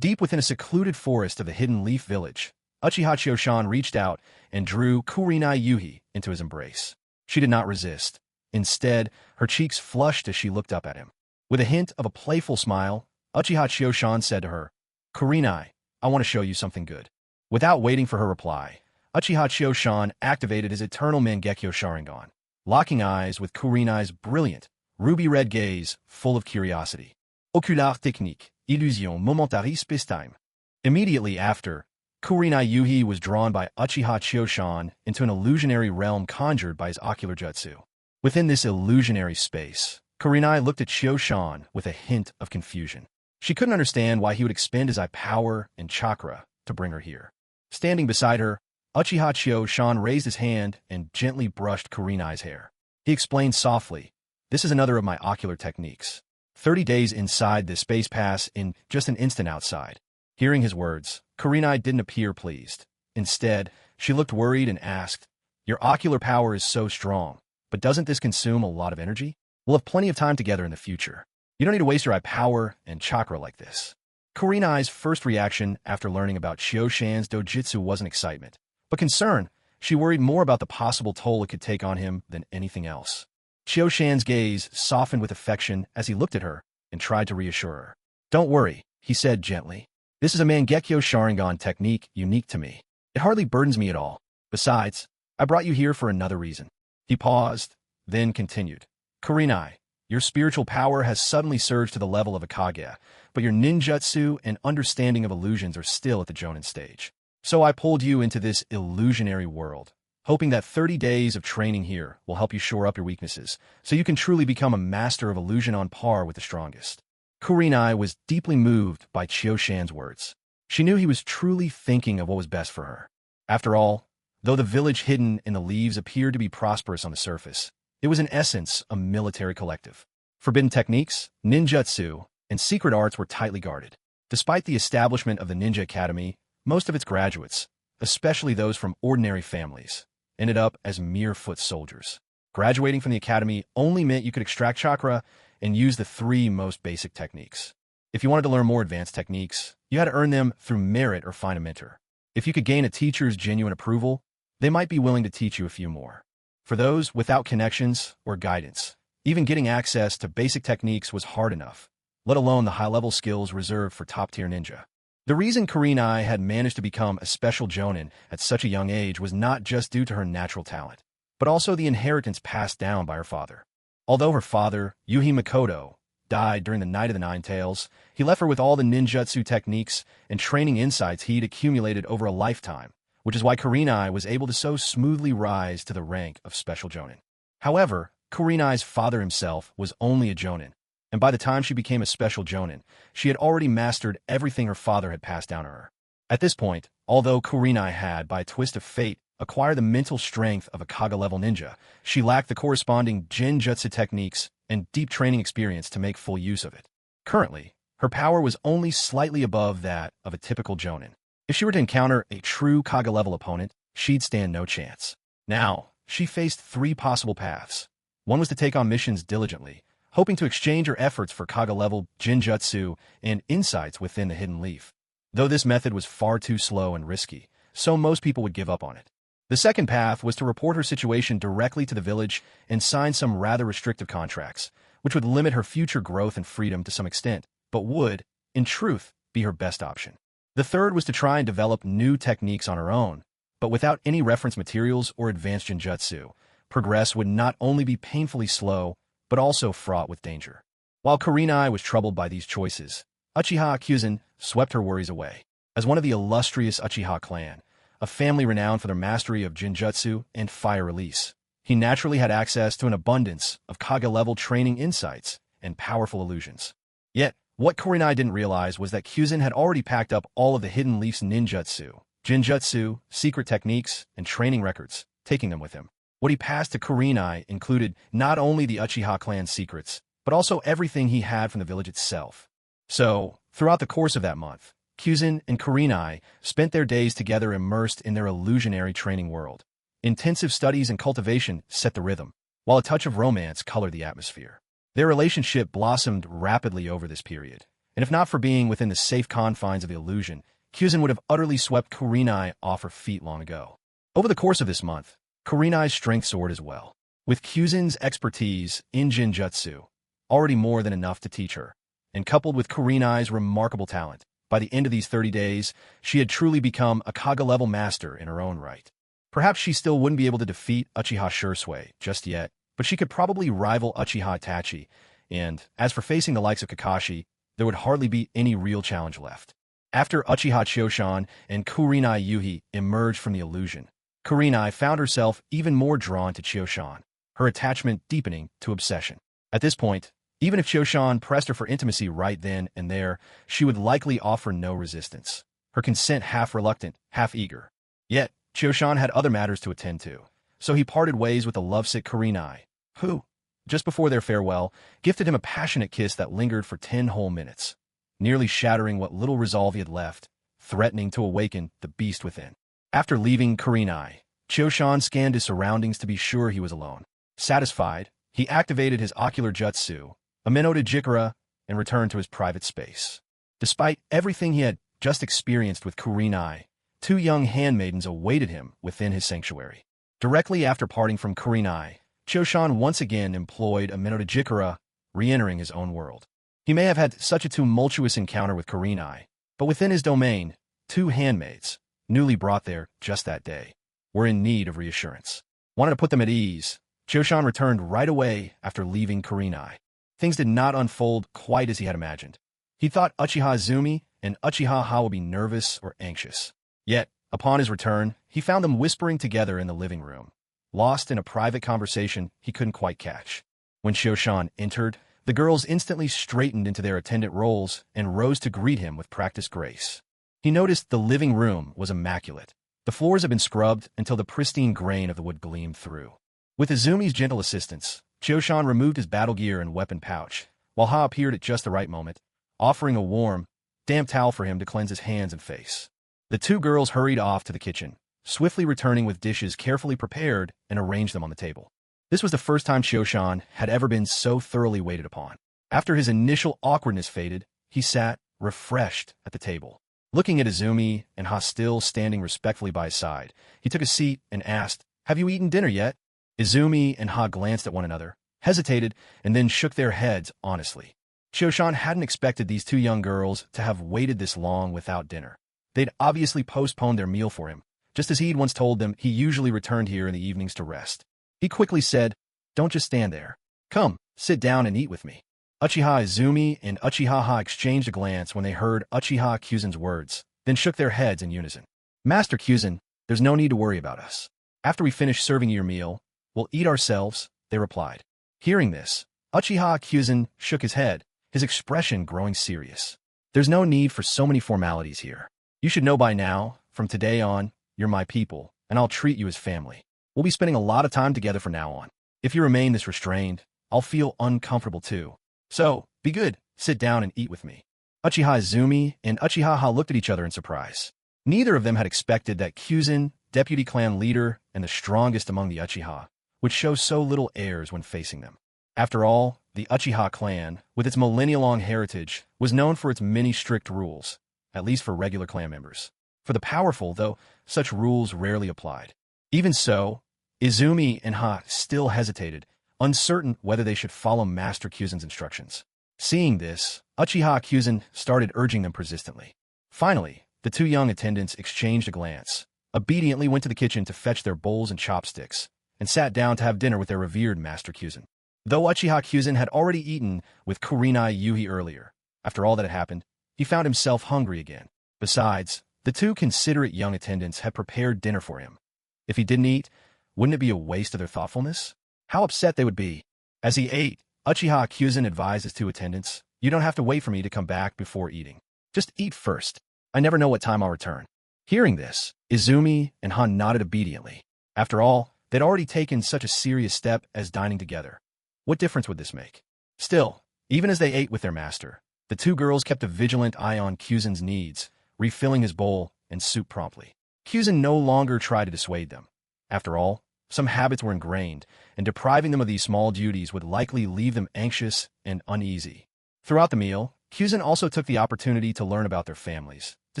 Deep within a secluded forest of the Hidden Leaf Village, Uchiha Chioshan reached out and drew Kurenai Yuhi into his embrace. She did not resist. Instead, her cheeks flushed as she looked up at him. With a hint of a playful smile, Uchiha Chioshan said to her, "Kurenai, I want to show you something good." Without waiting for her reply, Uchiha Chioshan activated his eternal Mangekyo Sharingan, locking eyes with Kurenai's brilliant, ruby-red gaze full of curiosity. Ocular technique, illusion momentary space-time. Immediately after, Kurenai Yuhi was drawn by Uchiha Chioshan into an illusionary realm conjured by his ocular jutsu. Within this illusionary space, Kurenai looked at Chioshan with a hint of confusion. She couldn't understand why he would expend his eye power and chakra to bring her here. Standing beside her, Uchiha Chioshan raised his hand and gently brushed Kurenai's hair. He explained softly, "This is another of my ocular techniques. 30 days inside this space pass in just an instant outside." Hearing his words, Kurenai didn't appear pleased. Instead, she looked worried and asked, "Your ocular power is so strong, but doesn't this consume a lot of energy? We'll have plenty of time together in the future. You don't need to waste your eye power and chakra like this." Kurenai's first reaction after learning about Chioshan's dojutsu wasn't excitement, but concern. She worried more about the possible toll it could take on him than anything else. Chioshan's gaze softened with affection as he looked at her and tried to reassure her. "Don't worry," he said gently. "This is a Mangekyo Sharingan technique unique to me. It hardly burdens me at all. Besides, I brought you here for another reason." He paused, then continued. "Kurenai, your spiritual power has suddenly surged to the level of a Kage, but your ninjutsu and understanding of illusions are still at the Jonin stage. So I pulled you into this illusionary world, hoping that 30 days of training here will help you shore up your weaknesses, so you can truly become a master of illusion on par with the strongest." Kurenai was deeply moved by Chioshan's words. She knew he was truly thinking of what was best for her. After all, though the village hidden in the leaves appeared to be prosperous on the surface, it was in essence a military collective. Forbidden techniques, ninjutsu, and secret arts were tightly guarded. Despite the establishment of the Ninja Academy, most of its graduates, especially those from ordinary families, ended up as mere foot soldiers. Graduating from the academy only meant you could extract chakra and use the 3 most basic techniques. If you wanted to learn more advanced techniques, you had to earn them through merit or find a mentor. If you could gain a teacher's genuine approval, they might be willing to teach you a few more. For those without connections or guidance, even getting access to basic techniques was hard enough, let alone the high-level skills reserved for top-tier ninja. The reason Kurenai had managed to become a special jonin at such a young age was not just due to her natural talent, but also the inheritance passed down by her father. Although her father, Yuhi Makoto, died during the Night of the Nine Tails, he left her with all the ninjutsu techniques and training insights he'd accumulated over a lifetime, which is why Kurenai was able to so smoothly rise to the rank of special jonin. However, Kurenai's father himself was only a jonin, and by the time she became a special jonin, she had already mastered everything her father had passed down to her. At this point, although Kurenai had, by a twist of fate, acquired the mental strength of a Kage-level ninja, she lacked the corresponding genjutsu techniques and deep training experience to make full use of it. Currently, her power was only slightly above that of a typical jonin. If she were to encounter a true Kage-level opponent, she'd stand no chance. Now, she faced 3 possible paths. One was to take on missions diligently, hoping to exchange her efforts for Kage-level genjutsu and insights within the Hidden Leaf. Though this method was far too slow and risky, so most people would give up on it. The second path was to report her situation directly to the village and sign some rather restrictive contracts, which would limit her future growth and freedom to some extent, but would, in truth, be her best option. The third was to try and develop new techniques on her own, but without any reference materials or advanced genjutsu, progress would not only be painfully slow, but also fraught with danger. While Kurenai was troubled by these choices, Uchiha Kyuzen swept her worries away. As one of the illustrious Uchiha clan, a family renowned for their mastery of genjutsu and fire release, he naturally had access to an abundance of Kage-level training insights and powerful illusions. Yet, what Kurenai didn't realize was that Kyuzen had already packed up all of the Hidden Leaf's ninjutsu, genjutsu, secret techniques, and training records, taking them with him. What he passed to Kurenai included not only the Uchiha clan's secrets, but also everything he had from the village itself. So, throughout the course of that month, Kyuzin and Kurenai spent their days together immersed in their illusionary training world. Intensive studies and cultivation set the rhythm, while a touch of romance colored the atmosphere. Their relationship blossomed rapidly over this period, and if not for being within the safe confines of the illusion, Kyuzin would have utterly swept Kurenai off her feet long ago. Over the course of this month, Kurenai's strength soared as well. With Kyuzin's expertise in Jinjutsu, already more than enough to teach her, and coupled with Kurenai's remarkable talent, by the end of these 30 days, she had truly become a Kaga-level master in her own right. Perhaps she still wouldn't be able to defeat Uchiha Shursui just yet, but she could probably rival Uchiha Itachi, and as for facing the likes of Kakashi, there would hardly be any real challenge left. After Uchiha Choshan and Kurenai Yuhi emerged from the illusion, Kurenai found herself even more drawn to Choshan, her attachment deepening to obsession. At this point, even if Choshan pressed her for intimacy right then and there, she would likely offer no resistance, her consent half reluctant, half eager. Yet, Choshan had other matters to attend to, so he parted ways with the lovesick Kurenai, who, just before their farewell, gifted him a passionate kiss that lingered for 10 whole minutes, nearly shattering what little resolve he had left, threatening to awaken the beast within. After leaving Kurenai, Choshan scanned his surroundings to be sure he was alone. Satisfied, he activated his ocular jutsu, Amenoto Jikara, and returned to his private space. Despite everything he had just experienced with Kurenai, 2 young handmaidens awaited him within his sanctuary. Directly after parting from Kurenai, Choshan once again employed Amenoto Jikara, re-entering his own world. He may have had such a tumultuous encounter with Kurenai, but within his domain, 2 handmaids, newly brought there just that day, were in need of reassurance. Wanted to put them at ease, Choshan returned right away after leaving Kurenai. Things did not unfold quite as he had imagined. He thought Uchiha Izumi and Uchiha Ha would be nervous or anxious. Yet, upon his return, he found them whispering together in the living room, lost in a private conversation he couldn't quite catch. When Choshan entered, the girls instantly straightened into their attendant roles and rose to greet him with practiced grace. He noticed the living room was immaculate. The floors had been scrubbed until the pristine grain of the wood gleamed through. With Izumi's gentle assistance, Choshan removed his battle gear and weapon pouch, while Ha appeared at just the right moment, offering a warm, damp towel for him to cleanse his hands and face. The 2 girls hurried off to the kitchen, swiftly returning with dishes carefully prepared and arranged them on the table. This was the first time Choshan had ever been so thoroughly waited upon. After his initial awkwardness faded, he sat, refreshed, at the table. Looking at Izumi and Ha still standing respectfully by his side, he took a seat and asked, "Have you eaten dinner yet?" Izumi and Ha glanced at one another, hesitated, and then shook their heads honestly. Choshan hadn't expected these 2 young girls to have waited this long without dinner. They'd obviously postponed their meal for him, just as he'd once told them he usually returned here in the evenings to rest. He quickly said, "Don't just stand there. Come, sit down and eat with me." Uchiha Izumi and Uchiha Ha exchanged a glance when they heard Uchiha Kyuzin's words, then shook their heads in unison. "Master Kyuzin, there's no need to worry about us. After we finish serving you your meal, we'll eat ourselves," they replied. Hearing this, Uchiha Kyuzin shook his head, his expression growing serious. "There's no need for so many formalities here. You should know by now, from today on, you're my people, and I'll treat you as family. We'll be spending a lot of time together from now on. If you remain this restrained, I'll feel uncomfortable too. So, be good, sit down and eat with me." Uchiha Izumi and Uchiha Ha looked at each other in surprise. Neither of them had expected that Kyuzin, deputy clan leader and the strongest among the Uchiha, would show so little airs when facing them. After all, the Uchiha clan, with its millennia-long heritage, was known for its many strict rules, at least for regular clan members. For the powerful, though, such rules rarely applied. Even so, Izumi and Ha still hesitated, uncertain whether they should follow Master Kyuzin's instructions. Seeing this, Uchiha Kyuzin started urging them persistently. Finally, the 2 young attendants exchanged a glance, obediently went to the kitchen to fetch their bowls and chopsticks, and sat down to have dinner with their revered Master Kyuzin. Though Uchiha Kyuzin had already eaten with Kurenai Yuhi earlier, after all that had happened, he found himself hungry again. Besides, the 2 considerate young attendants had prepared dinner for him. If he didn't eat, wouldn't it be a waste of their thoughtfulness? How upset they would be. As he ate, Uchiha Kyuzin advised his 2 attendants, "You don't have to wait for me to come back before eating. Just eat first. I never know what time I'll return." Hearing this, Izumi and Han nodded obediently. After all, They'd already taken such a serious step as dining together. What difference would this make? Still, even as they ate with their master, the two girls kept a vigilant eye on Kyuzen's needs, refilling his bowl and soup promptly. Kyuzen no longer tried to dissuade them. After all, some habits were ingrained, and depriving them of these small duties would likely leave them anxious and uneasy. Throughout the meal, Kyuzen also took the opportunity to learn about their families, to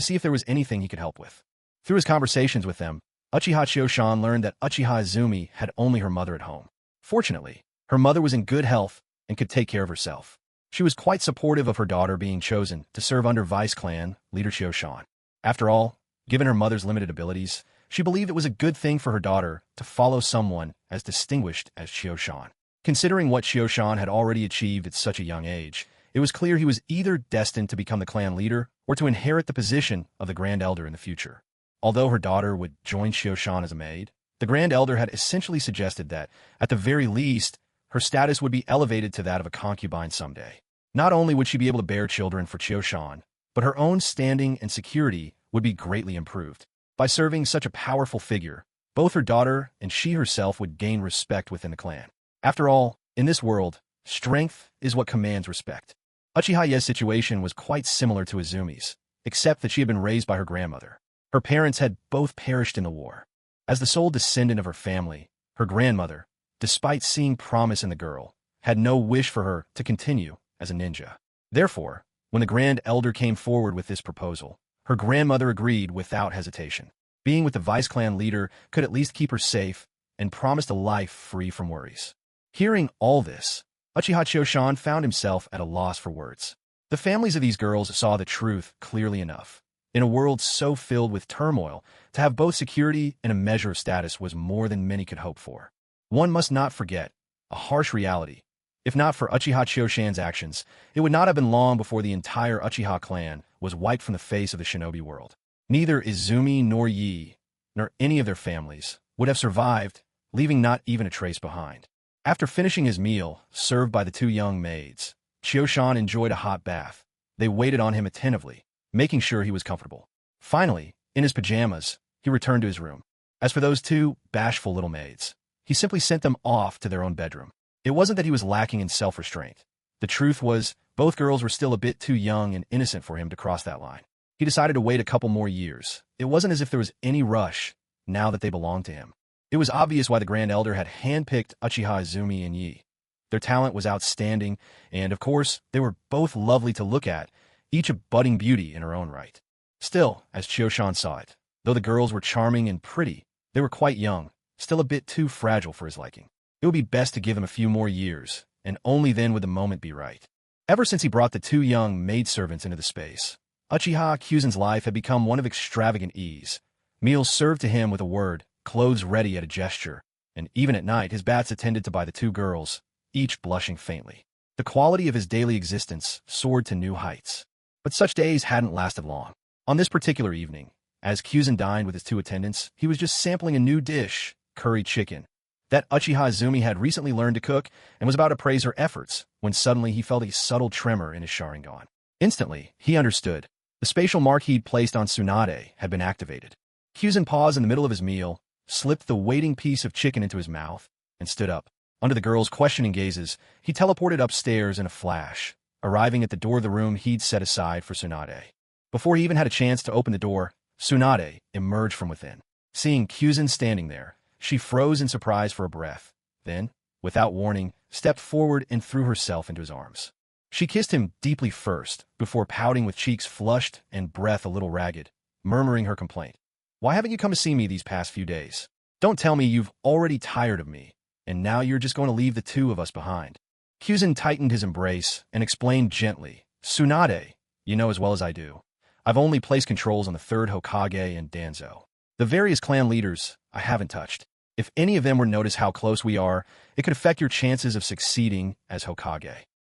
see if there was anything he could help with. Through his conversations with them, Uchiha Chiyoshan learned that Uchiha Izumi had only her mother at home. Fortunately, her mother was in good health and could take care of herself. She was quite supportive of her daughter being chosen to serve under Vice Clan leader Chiyoshan. After all, given her mother's limited abilities, she believed it was a good thing for her daughter to follow someone as distinguished as Chiyoshan. Considering what Chiyoshan had already achieved at such a young age, it was clear he was either destined to become the clan leader or to inherit the position of the Grand Elder in the future. Although her daughter would join Chiyoshan as a maid, the Grand Elder had essentially suggested that, at the very least, her status would be elevated to that of a concubine someday. Not only would she be able to bear children for Chiyoshan, but her own standing and security would be greatly improved. By serving such a powerful figure, both her daughter and she herself would gain respect within the clan. After all, in this world, strength is what commands respect. Uchiha Ye's situation was quite similar to Izumi's, except that she had been raised by her grandmother. Her parents had both perished in the war. As the sole descendant of her family, her grandmother, despite seeing promise in the girl, had no wish for her to continue as a ninja. Therefore, when the Grand Elder came forward with this proposal, her grandmother agreed without hesitation. Being with the Vice Clan leader could at least keep her safe and promised a life free from worries. Hearing all this, Uchiha Chiyoshan found himself at a loss for words. The families of these girls saw the truth clearly enough. In a world so filled with turmoil, to have both security and a measure of status was more than many could hope for. One must not forget a harsh reality. If not for Uchiha Chiyoshan's actions, it would not have been long before the entire Uchiha clan was wiped from the face of the shinobi world. Neither Izumi nor Yi, nor any of their families, would have survived, leaving not even a trace behind. After finishing his meal, served by the two young maids, Chiyoshan enjoyed a hot bath. They waited on him attentively, making sure he was comfortable. Finally, in his pajamas, he returned to his room. As for those two bashful little maids, he simply sent them off to their own bedroom. It wasn't that he was lacking in self-restraint. The truth was, both girls were still a bit too young and innocent for him to cross that line. He decided to wait a couple more years. It wasn't as if there was any rush, now that they belonged to him. It was obvious why the Grand Elder had handpicked Uchiha Izumi and Yi. Their talent was outstanding, and of course, they were both lovely to look at, each a budding beauty in her own right. Still, as Chiyoshan saw it, though the girls were charming and pretty, they were quite young, still a bit too fragile for his liking. It would be best to give them a few more years, and only then would the moment be right. Ever since he brought the two young maidservants into the space, Uchiha Kyuzen's life had become one of extravagant ease. Meals served to him with a word, clothes ready at a gesture, and even at night his baths attended to by the two girls, each blushing faintly. The quality of his daily existence soared to new heights. But such days hadn't lasted long. On this particular evening, as Kyuzen dined with his two attendants, he was just sampling a new dish, curried chicken, that Uchiha Izumi had recently learned to cook and was about to praise her efforts when suddenly he felt a subtle tremor in his Sharingan. Instantly, he understood. The spatial mark he'd placed on Tsunade had been activated. Kyuzen paused in the middle of his meal, slipped the waiting piece of chicken into his mouth, and stood up. Under the girls' questioning gazes, he teleported upstairs in a flash, arriving at the door of the room he'd set aside for Tsunade. Before he even had a chance to open the door, Tsunade emerged from within. Seeing Kyuzen standing there, she froze in surprise for a breath, then, without warning, stepped forward and threw herself into his arms. She kissed him deeply first, before pouting with cheeks flushed and breath a little ragged, murmuring her complaint. "Why haven't you come to see me these past few days? Don't tell me you've already tired of me, and now you're just going to leave the two of us behind." Kyuzen tightened his embrace and explained gently, "Tsunade, you know as well as I do, I've only placed controls on the third Hokage and Danzo. The various clan leaders I haven't touched. If any of them were to notice how close we are, it could affect your chances of succeeding as Hokage.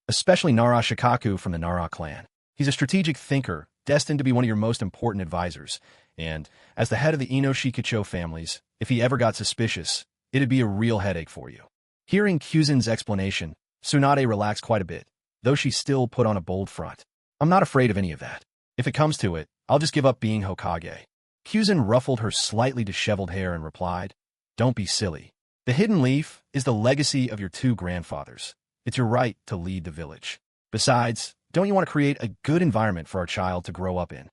Especially Nara Shikaku from the Nara clan. He's a strategic thinker, destined to be one of your most important advisors, and, as the head of the Inoshi Kicho families, if he ever got suspicious, it'd be a real headache for you." Hearing Kyuzen's explanation, Tsunade relaxed quite a bit, though she still put on a bold front. "I'm not afraid of any of that. If it comes to it, I'll just give up being Hokage." Kyuzen ruffled her slightly disheveled hair and replied, "Don't be silly. The hidden leaf is the legacy of your two grandfathers. It's your right to lead the village. Besides, don't you want to create a good environment for our child to grow up in?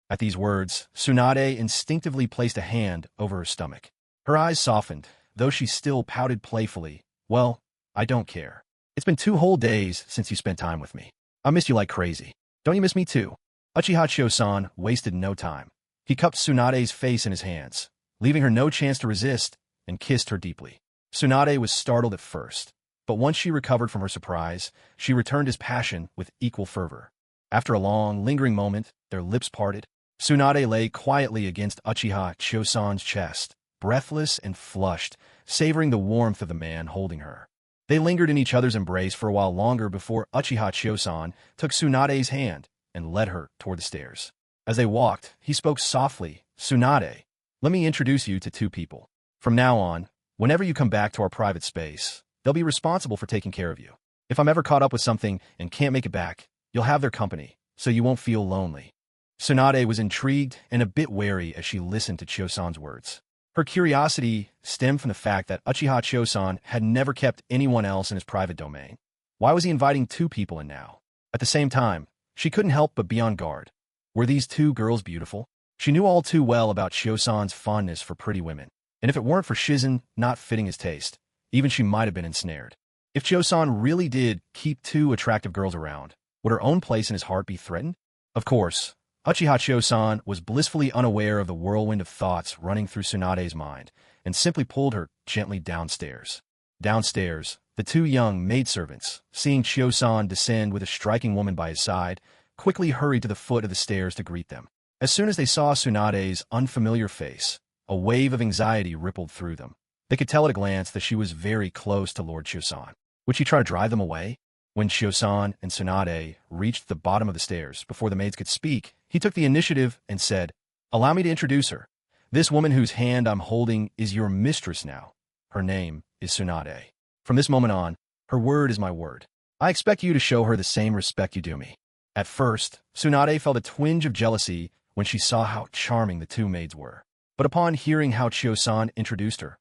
At these words, Tsunade instinctively placed a hand over her stomach. Her eyes softened, though she still pouted playfully. Well, I don't care. It's been 2 whole days since you spent time with me. I missed you like crazy. Don't you miss me too? Uchiha Cho-san wasted no time. He cupped Tsunade's face in his hands, leaving her no chance to resist, and kissed her deeply. Tsunade was startled at first, but once she recovered from her surprise, she returned his passion with equal fervor. After a long, lingering moment, their lips parted. Tsunade lay quietly against Uchiha Cho-san's chest, breathless and flushed, savoring the warmth of the man holding her. They lingered in each other's embrace for a while longer before Uchiha Cho-san took Tsunade's hand and led her toward the stairs. As they walked, he spoke softly. Tsunade, let me introduce you to 2 people. From now on, whenever you come back to our private space, they'll be responsible for taking care of you. If I'm ever caught up with something and can't make it back, you'll have their company, so you won't feel lonely. Tsunade was intrigued and a bit wary as she listened to Cho-san's words. Her curiosity stemmed from the fact that Uchiha Cho-san had never kept anyone else in his private domain. Why was he inviting 2 people in now? At the same time, she couldn't help but be on guard. Were these 2 girls beautiful? She knew all too well about Cho-san's fondness for pretty women, and if it weren't for Shizen not fitting his taste, even she might have been ensnared. If Cho-san really did keep 2 attractive girls around, would her own place in his heart be threatened? Of course, Uchiha Cho-san was blissfully unaware of the whirlwind of thoughts running through Tsunade's mind and simply pulled her gently downstairs. Downstairs, the 2 young maidservants, seeing Cho-san descend with a striking woman by his side, quickly hurried to the foot of the stairs to greet them. As soon as they saw Tsunade's unfamiliar face, a wave of anxiety rippled through them. They could tell at a glance that she was very close to Lord Cho-san. Would she try to drive them away? When Cho-san and Tsunade reached the bottom of the stairs before the maids could speak, he took the initiative and said, "Allow me to introduce her. This woman whose hand I'm holding is your mistress now. Her name is Tsunade. From this moment on, her word is my word. I expect you to show her the same respect you do me." At first, Tsunade felt a twinge of jealousy when she saw how charming the 2 maids were. But upon hearing how Cho-san introduced her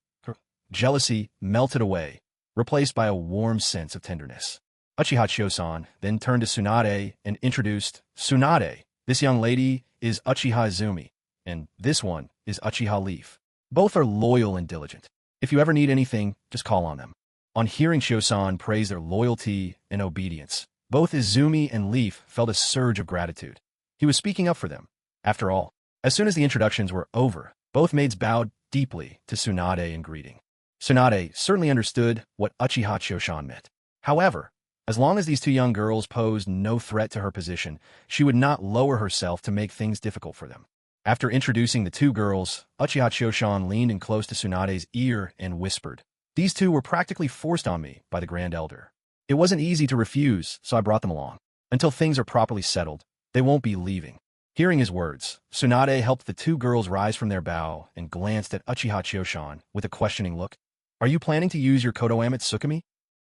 jealousy melted away, replaced by a warm sense of tenderness. Uchiha Cho-san then turned to Tsunade and introduced, "Tsunade, this young lady is Uchiha Izumi, and this one is Uchiha Leaf. Both are loyal and diligent. If you ever need anything, just call on them." On hearing Cho-san praise their loyalty and obedience, both Izumi and Leaf felt a surge of gratitude. He was speaking up for them. After all, as soon as the introductions were over, both maids bowed deeply to Tsunade in greeting. Tsunade certainly understood what Uchiha Cho-san meant. However, as long as these 2 young girls posed no threat to her position, she would not lower herself to make things difficult for them. After introducing the 2 girls, Uchiha Cho-san leaned in close to Tsunade's ear and whispered, "These 2 were practically forced on me by the Grand Elder. It wasn't easy to refuse, so I brought them along. Until things are properly settled, they won't be leaving." Hearing his words, Tsunade helped the 2 girls rise from their bow and glanced at Uchiha Cho-san with a questioning look. "Are you planning to use your Kodoame Tsukumi?"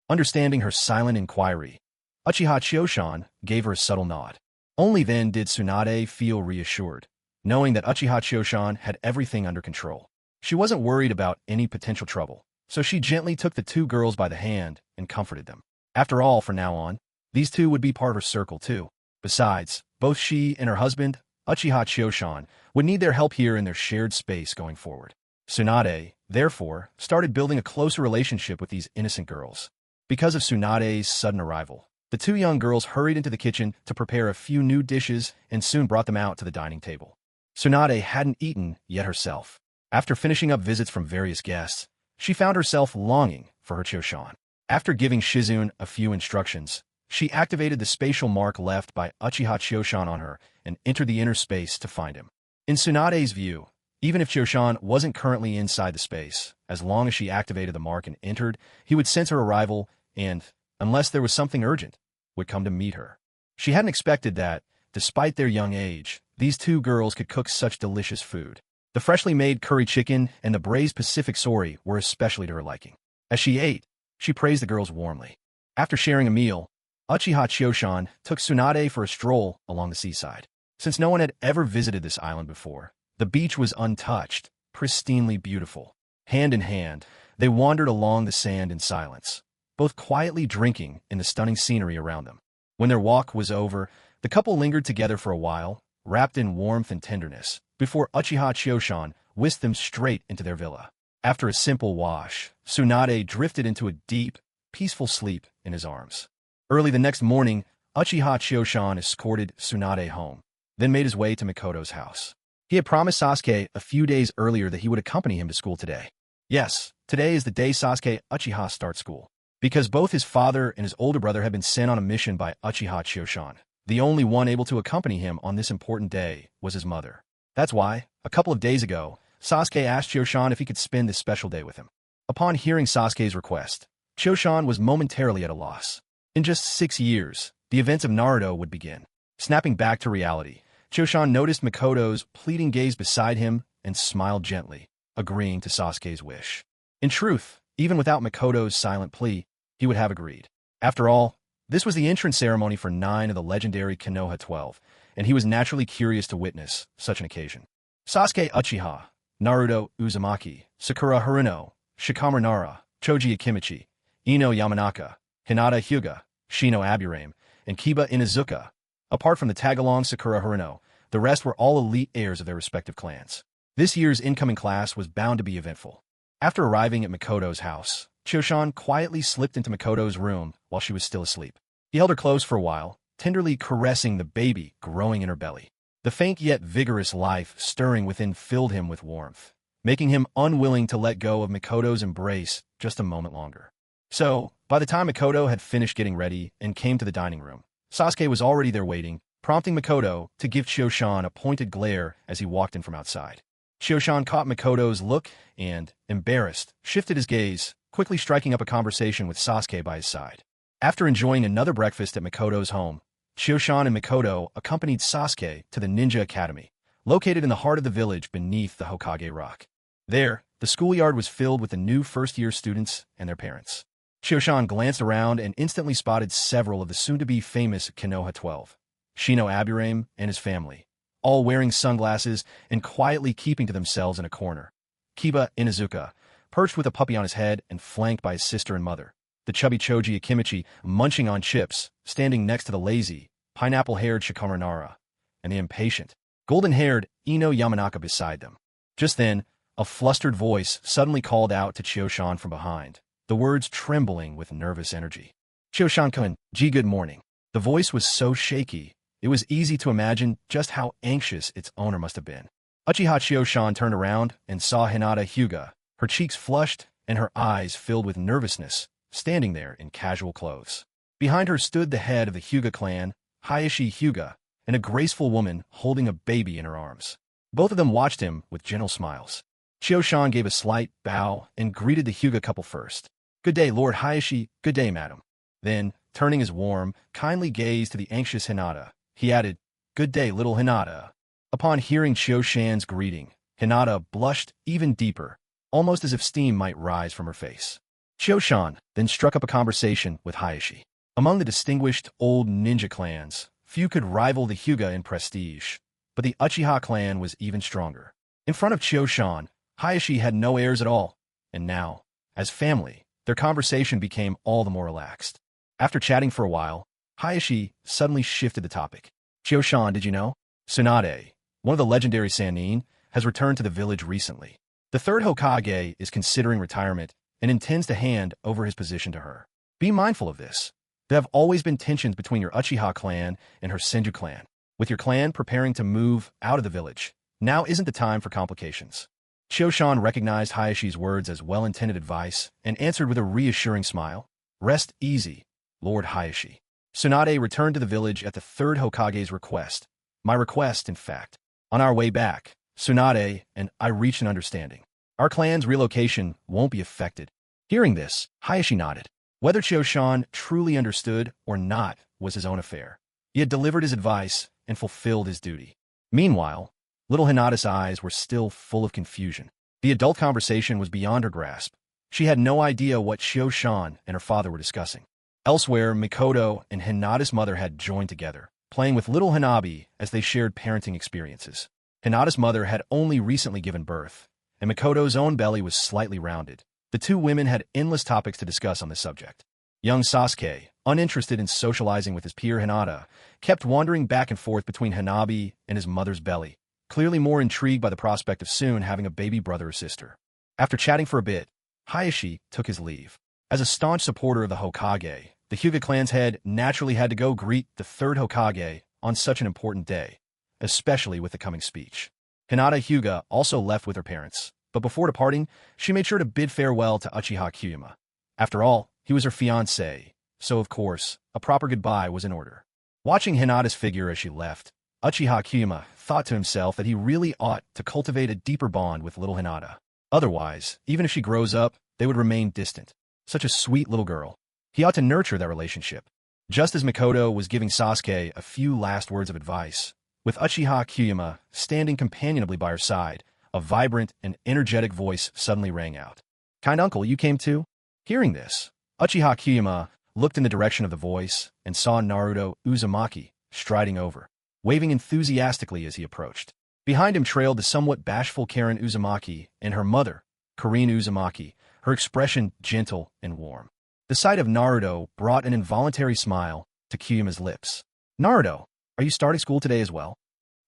Understanding her silent inquiry, Uchiha Cho-san gave her a subtle nod. Only then did Tsunade feel reassured, knowing that Uchiha Cho-san had everything under control. She wasn't worried about any potential trouble, so she gently took the 2 girls by the hand and comforted them. After all, from now on, these 2 would be part of her circle too. Besides, both she and her husband, Uchiha Cho-san, would need their help here in their shared space going forward. Tsunade, therefore, started building a closer relationship with these innocent girls. Because of Tsunade's sudden arrival, the 2 young girls hurried into the kitchen to prepare a few new dishes and soon brought them out to the dining table. Tsunade hadn't eaten yet herself. After finishing up visits from various guests, she found herself longing for her Cho-san. After giving Shizun a few instructions, she activated the spatial mark left by Uchiha Cho-san on her and entered the inner space to find him. In Tsunade's view, even if Cho-san wasn't currently inside the space, as long as she activated the mark and entered, he would sense her arrival and, unless there was something urgent, would come to meet her. She hadn't expected that, despite their young age, these 2 girls could cook such delicious food. The freshly made curry chicken and the braised Pacific sori were especially to her liking. As she ate, she praised the girls warmly. After sharing a meal, Uchiha Cho-san took Tsunade for a stroll along the seaside. Since no one had ever visited this island before, the beach was untouched, pristinely beautiful. Hand in hand, They wandered along the sand in silence, both quietly drinking in the stunning scenery around them. When their walk was over, the couple lingered together for a while, wrapped in warmth and tenderness, before Uchiha Chiyoshan whisked them straight into their villa. After a simple wash, Tsunade drifted into a deep, peaceful sleep in his arms. Early the next morning, Uchiha Chiyoshan escorted Tsunade home, then made his way to Mikoto's house. He had promised Sasuke a few days earlier that he would accompany him to school today. Yes, today is the day Sasuke Uchiha starts school. Because both his father and his older brother had been sent on a mission by Uchiha Chiyoshan, the only one able to accompany him on this important day was his mother. That's why, a couple of days ago, Sasuke asked Chiyoshan if he could spend this special day with him. Upon hearing Sasuke's request, Chiyoshan was momentarily at a loss. In just 6 years, the events of Naruto would begin. Snapping back to reality, Chiyoshan noticed Mikoto's pleading gaze beside him and smiled gently, agreeing to Sasuke's wish. In truth, even without Mikoto's silent plea, he would have agreed. After all, this was the entrance ceremony for 9 of the legendary Konoha 12, and he was naturally curious to witness such an occasion. Sasuke Uchiha, Naruto Uzumaki, Sakura Haruno, Shikamaru Nara, Choji Akimichi, Ino Yamanaka, Hinata Hyuga, Shino Aburame, and Kiba Inuzuka. Apart from the tag-along Sakura Haruno, the rest were all elite heirs of their respective clans. This year's incoming class was bound to be eventful. After arriving at Mikoto's house, Chiyoshan quietly slipped into Mikoto's room while she was still asleep. He held her close for a while, tenderly caressing the baby growing in her belly. The faint yet vigorous life stirring within filled him with warmth, making him unwilling to let go of Mikoto's embrace just a moment longer. So, by the time Mikoto had finished getting ready and came to the dining room, Sasuke was already there waiting, prompting Mikoto to give Chiyoshan a pointed glare as he walked in from outside. Chiyoshan caught Mikoto's look and, embarrassed, shifted his gaze, quickly striking up a conversation with Sasuke by his side. After enjoying another breakfast at Mikoto's home, Chiyoshan and Mikoto accompanied Sasuke to the Ninja Academy, located in the heart of the village beneath the Hokage Rock. There, the schoolyard was filled with the new first-year students and their parents. Chiyoshan glanced around and instantly spotted several of the soon-to-be famous Konoha 12, Shino Aburame and his family, all wearing sunglasses and quietly keeping to themselves in a corner. Kiba Inuzuka, perched with a puppy on his head and flanked by his sister and mother. The chubby Choji Akimichi munching on chips, standing next to the lazy, pineapple-haired Shikamaru Nara, and the impatient, golden-haired Ino Yamanaka beside them. Just then, a flustered voice suddenly called out to Chiyoshan from behind, the words trembling with nervous energy. "Chiyoshan-kun, good morning." The voice was so shaky, it was easy to imagine just how anxious its owner must have been. Uchiha Chiyoshan turned around and saw Hinata Hyuga, her cheeks flushed and her eyes filled with nervousness, standing there in casual clothes. Behind her stood the head of the Hyuga clan, Hayashi Hyuga, and a graceful woman holding a baby in her arms. Both of them watched him with gentle smiles. Chiyoshan gave a slight bow and greeted the Hyuga couple first. "Good day, Lord Hayashi. Good day, madam." Then, turning his warm, kindly gaze to the anxious Hinata, he added, "Good day, little Hinata." Upon hearing Chiyoshan's greeting, Hinata blushed even deeper, almost as if steam might rise from her face. Chiyoshan then struck up a conversation with Hayashi. Among the distinguished old ninja clans, few could rival the Hyuga in prestige, but the Uchiha clan was even stronger. In front of Chiyoshan, Hayashi had no airs at all, and now, as family, their conversation became all the more relaxed. After chatting for a while, Hayashi suddenly shifted the topic. "Chiyoshan, did you know? Tsunade, one of the legendary Sannin, has returned to the village recently. The third Hokage is considering retirement and intends to hand over his position to her. Be mindful of this. There have always been tensions between your Uchiha clan and her Senju clan. With your clan preparing to move out of the village, now isn't the time for complications." Chiyoshan recognized Hayashi's words as well-intended advice and answered with a reassuring smile. "Rest easy, Lord Hayashi. Tsunade returned to the village at the third Hokage's request. My request, in fact. On our way back, Tsunade and I reached an understanding. Our clan's relocation won't be affected." Hearing this, Hayashi nodded. Whether Chiyoshan truly understood or not was his own affair. He had delivered his advice and fulfilled his duty. Meanwhile, little Hinata's eyes were still full of confusion. The adult conversation was beyond her grasp. She had no idea what Chiyoshan and her father were discussing. Elsewhere, Mikoto and Hinata's mother had joined together, playing with little Hanabi as they shared parenting experiences. Hinata's mother had only recently given birth, and Mikoto's own belly was slightly rounded, The two women had endless topics to discuss on this subject. Young Sasuke, uninterested in socializing with his peer Hinata, kept wandering back and forth between Hanabi and his mother's belly, clearly more intrigued by the prospect of soon having a baby brother or sister. After chatting for a bit, Hayashi took his leave. As a staunch supporter of the Hokage, the Hyuga clan's head naturally had to go greet the third Hokage on such an important day, especially with the coming speech. Hinata Hyuga also left with her parents, but before departing, she made sure to bid farewell to Uchiha Kyuma. After all, he was her fiancé, so of course, a proper goodbye was in order. Watching Hinata's figure as she left, Uchiha Kyuma thought to himself that he really ought to cultivate a deeper bond with little Hinata. Otherwise, even if she grows up, they would remain distant. Such a sweet little girl. He ought to nurture that relationship. Just as Mikoto was giving Sasuke a few last words of advice, with Uchiha Kyuma standing companionably by her side, a vibrant and energetic voice suddenly rang out. "Kind uncle, you came too?" Hearing this, Uchiha Kyuma looked in the direction of the voice and saw Naruto Uzumaki striding over, waving enthusiastically as he approached. Behind him trailed the somewhat bashful Karen Uzumaki and her mother, Karine Uzumaki, her expression gentle and warm. The sight of Naruto brought an involuntary smile to Kyuma's lips. "Naruto, are you starting school today as well?"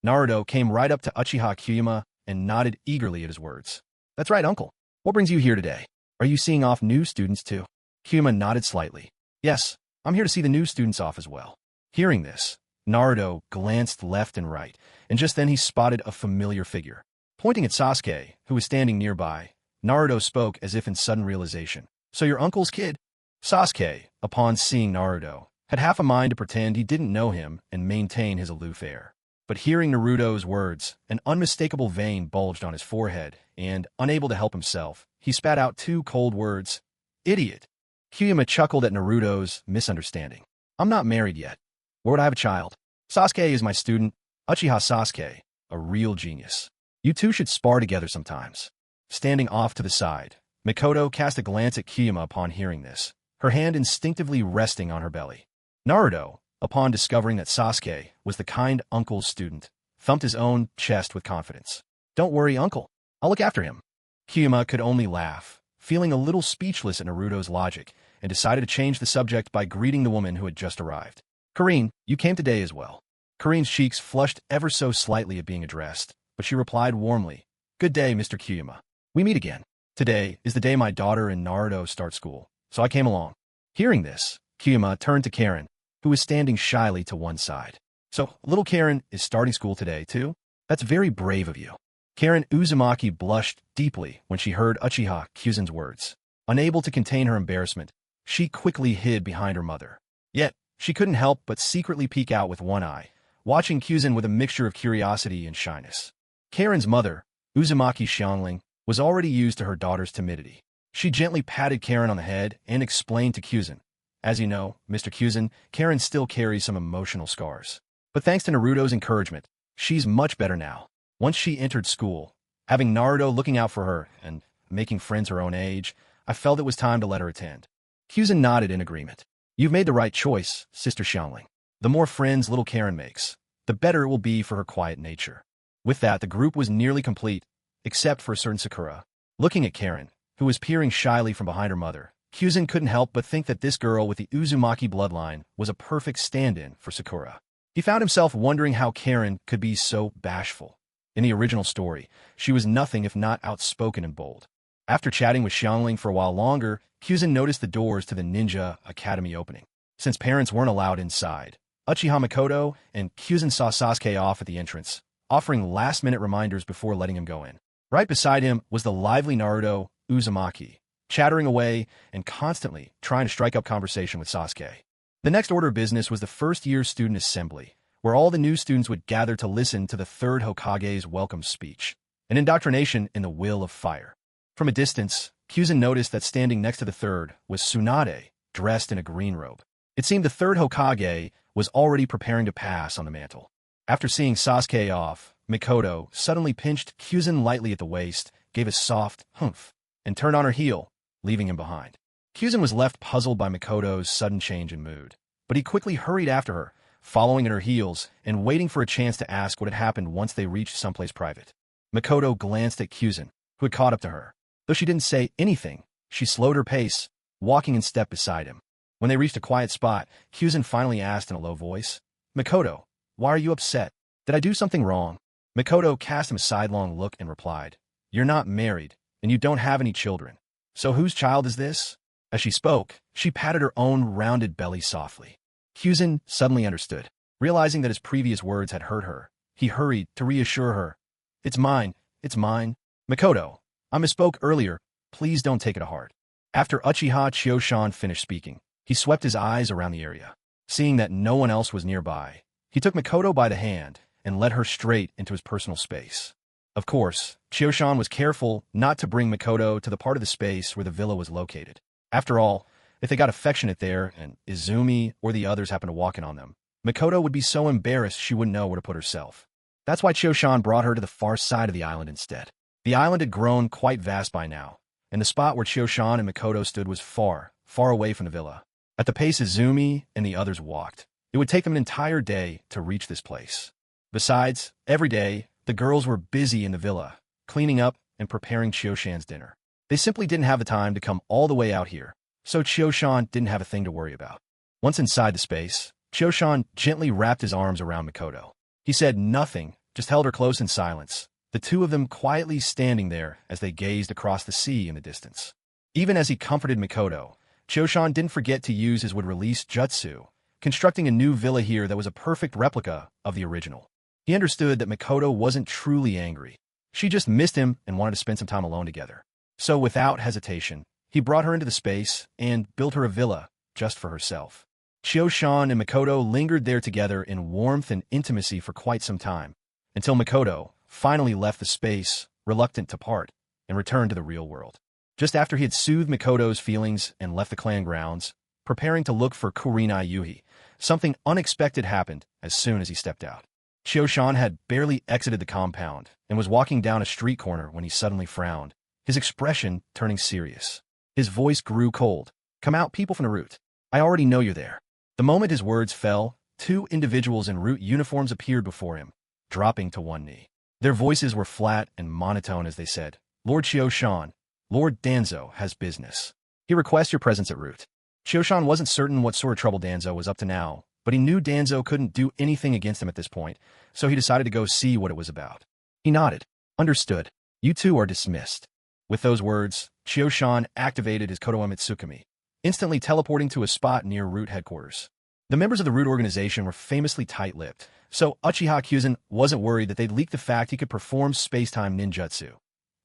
Naruto came right up to Uchiha Kyuma and nodded eagerly at his words. "That's right, uncle. What brings you here today? Are you seeing off new students too?" Kyuma nodded slightly. "Yes, I'm here to see the new students off as well." Hearing this, Naruto glanced left and right, and just then he spotted a familiar figure. Pointing at Sasuke, who was standing nearby, Naruto spoke as if in sudden realization. "So your uncle's kid?" Sasuke, upon seeing Naruto, had half a mind to pretend he didn't know him and maintain his aloof air. But hearing Naruto's words, an unmistakable vein bulged on his forehead, and, unable to help himself, he spat out two cold words. "Idiot." Kyuma chuckled at Naruto's misunderstanding. "I'm not married yet. Where would I have a child? Sasuke is my student, Uchiha Sasuke, a real genius. You two should spar together sometimes." Standing off to the side, Mikoto cast a glance at Kyuma upon hearing this, her hand instinctively resting on her belly. Naruto, upon discovering that Sasuke was the kind uncle's student, thumped his own chest with confidence. "Don't worry, uncle. I'll look after him." Kyuma could only laugh, feeling a little speechless at Naruto's logic, and decided to change the subject by greeting the woman who had just arrived. "Karine, you came today as well." Karine's cheeks flushed ever so slightly at being addressed, but she replied warmly, "Good day, Mr. Kyuma. We meet again. Today is the day my daughter and Naruto start school, so I came along." Hearing this, Kyuma turned to Karen, who was standing shyly to one side. "So, little Karen is starting school today, too? That's very brave of you." Karen Uzumaki blushed deeply when she heard Uchiha Kyuzen's words. Unable to contain her embarrassment, she quickly hid behind her mother. Yet, she couldn't help but secretly peek out with one eye, watching Kyuzen with a mixture of curiosity and shyness. Karen's mother, Uzumaki Xiangling, was already used to her daughter's timidity. She gently patted Karen on the head and explained to Kyuzen, "As you know, Mr. Kyuzen, Karen still carries some emotional scars. But thanks to Naruto's encouragement, she's much better now." Once she entered school, having Naruto looking out for her and making friends her own age, I felt it was time to let her attend. Kyuzen nodded in agreement. "You've made the right choice, Sister Xiangling. The more friends little Karen makes, the better it will be for her quiet nature." With that, the group was nearly complete, except for a certain Sakura. Looking at Karen, who was peering shyly from behind her mother, Kyuzen couldn't help but think that this girl with the Uzumaki bloodline was a perfect stand-in for Sakura. He found himself wondering how Karen could be so bashful. In the original story, she was nothing if not outspoken and bold. After chatting with Xiangling for a while longer, Kyuzen noticed the doors to the Ninja Academy opening. Since parents weren't allowed inside, Uchiha Mikoto and Kyuzen saw Sasuke off at the entrance, offering last-minute reminders before letting him go in. Right beside him was the lively Naruto Uzumaki, chattering away and constantly trying to strike up conversation with Sasuke. The next order of business was the first-year student assembly, where all the new students would gather to listen to the third Hokage's welcome speech, an indoctrination in the will of fire. From a distance, Kyuzen noticed that standing next to the third was Tsunade, dressed in a green robe. It seemed the third Hokage was already preparing to pass on the mantle. After seeing Sasuke off, Mikoto suddenly pinched Kyuzen lightly at the waist, gave a soft humph, and turned on her heel, leaving him behind. Kyuzen was left puzzled by Mikoto's sudden change in mood, but he quickly hurried after her, following at her heels and waiting for a chance to ask what had happened once they reached someplace private. Mikoto glanced at Kyuzen, who had caught up to her. Though she didn't say anything, She slowed her pace, walking in step beside him. When they reached a quiet spot, Kyuzin finally asked in a low voice, "Makoto, why are you upset? Did I do something wrong?" Makoto cast him a sidelong look and replied, "You're not married, and you don't have any children. So whose child is this?" As she spoke, she patted her own rounded belly softly. Kyuzin suddenly understood. Realizing that his previous words had hurt her, he hurried to reassure her. It's mine. Makoto, I misspoke earlier. Please don't take it to heart." After Uchiha Chioshan finished speaking, he swept his eyes around the area. Seeing that no one else was nearby, he took Makoto by the hand and led her straight into his personal space. Of course, Chioshan was careful not to bring Makoto to the part of the space where the villa was located. After all, if they got affectionate there and Izumi or the others happened to walk in on them, Makoto would be so embarrassed she wouldn't know where to put herself. That's why Chioshan brought her to the far side of the island instead. The island had grown quite vast by now, and the spot where Chioshan and Makoto stood was far, far away from the villa. At the pace Izumi and the others walked, it would take them an entire day to reach this place. Besides, every day, the girls were busy in the villa, cleaning up and preparing Chioshan's dinner. They simply didn't have the time to come all the way out here, so Chioshan didn't have a thing to worry about. Once inside the space, Chioshan gently wrapped his arms around Makoto. He said nothing, just held her close in silence, the two of them quietly standing there as they gazed across the sea in the distance. Even as he comforted Makoto, Chioshan didn't forget to use his would-release jutsu, constructing a new villa here that was a perfect replica of the original. He understood that Makoto wasn't truly angry. She just missed him and wanted to spend some time alone together. So without hesitation, he brought her into the space and built her a villa just for herself. Chioshan and Makoto lingered there together in warmth and intimacy for quite some time, until Makoto finally left the space, reluctant to part, and returned to the real world. Just after he had soothed Makoto's feelings and left the clan grounds, preparing to look for Kurenai Yuhi, something unexpected happened as soon as he stepped out. Chioshan had barely exited the compound and was walking down a street corner when he suddenly frowned, his expression turning serious. His voice grew cold. "Come out, people from the route. I already know you're there." The moment his words fell, two individuals in route uniforms appeared before him, dropping to one knee. Their voices were flat and monotone as they said, "Lord Chioshan, Lord Danzo has business. He requests your presence at route." Chioshan wasn't certain what sort of trouble Danzo was up to now, but he knew Danzo couldn't do anything against him at this point, so he decided to go see what it was about. He nodded. "Understood. You two are dismissed." With those words, Chioshan activated his Kotoa Mitsukami, instantly teleporting to a spot near Root headquarters. The members of the Root organization were famously tight-lipped, so Uchiha Kyuzin wasn't worried that they'd leak the fact he could perform space-time ninjutsu.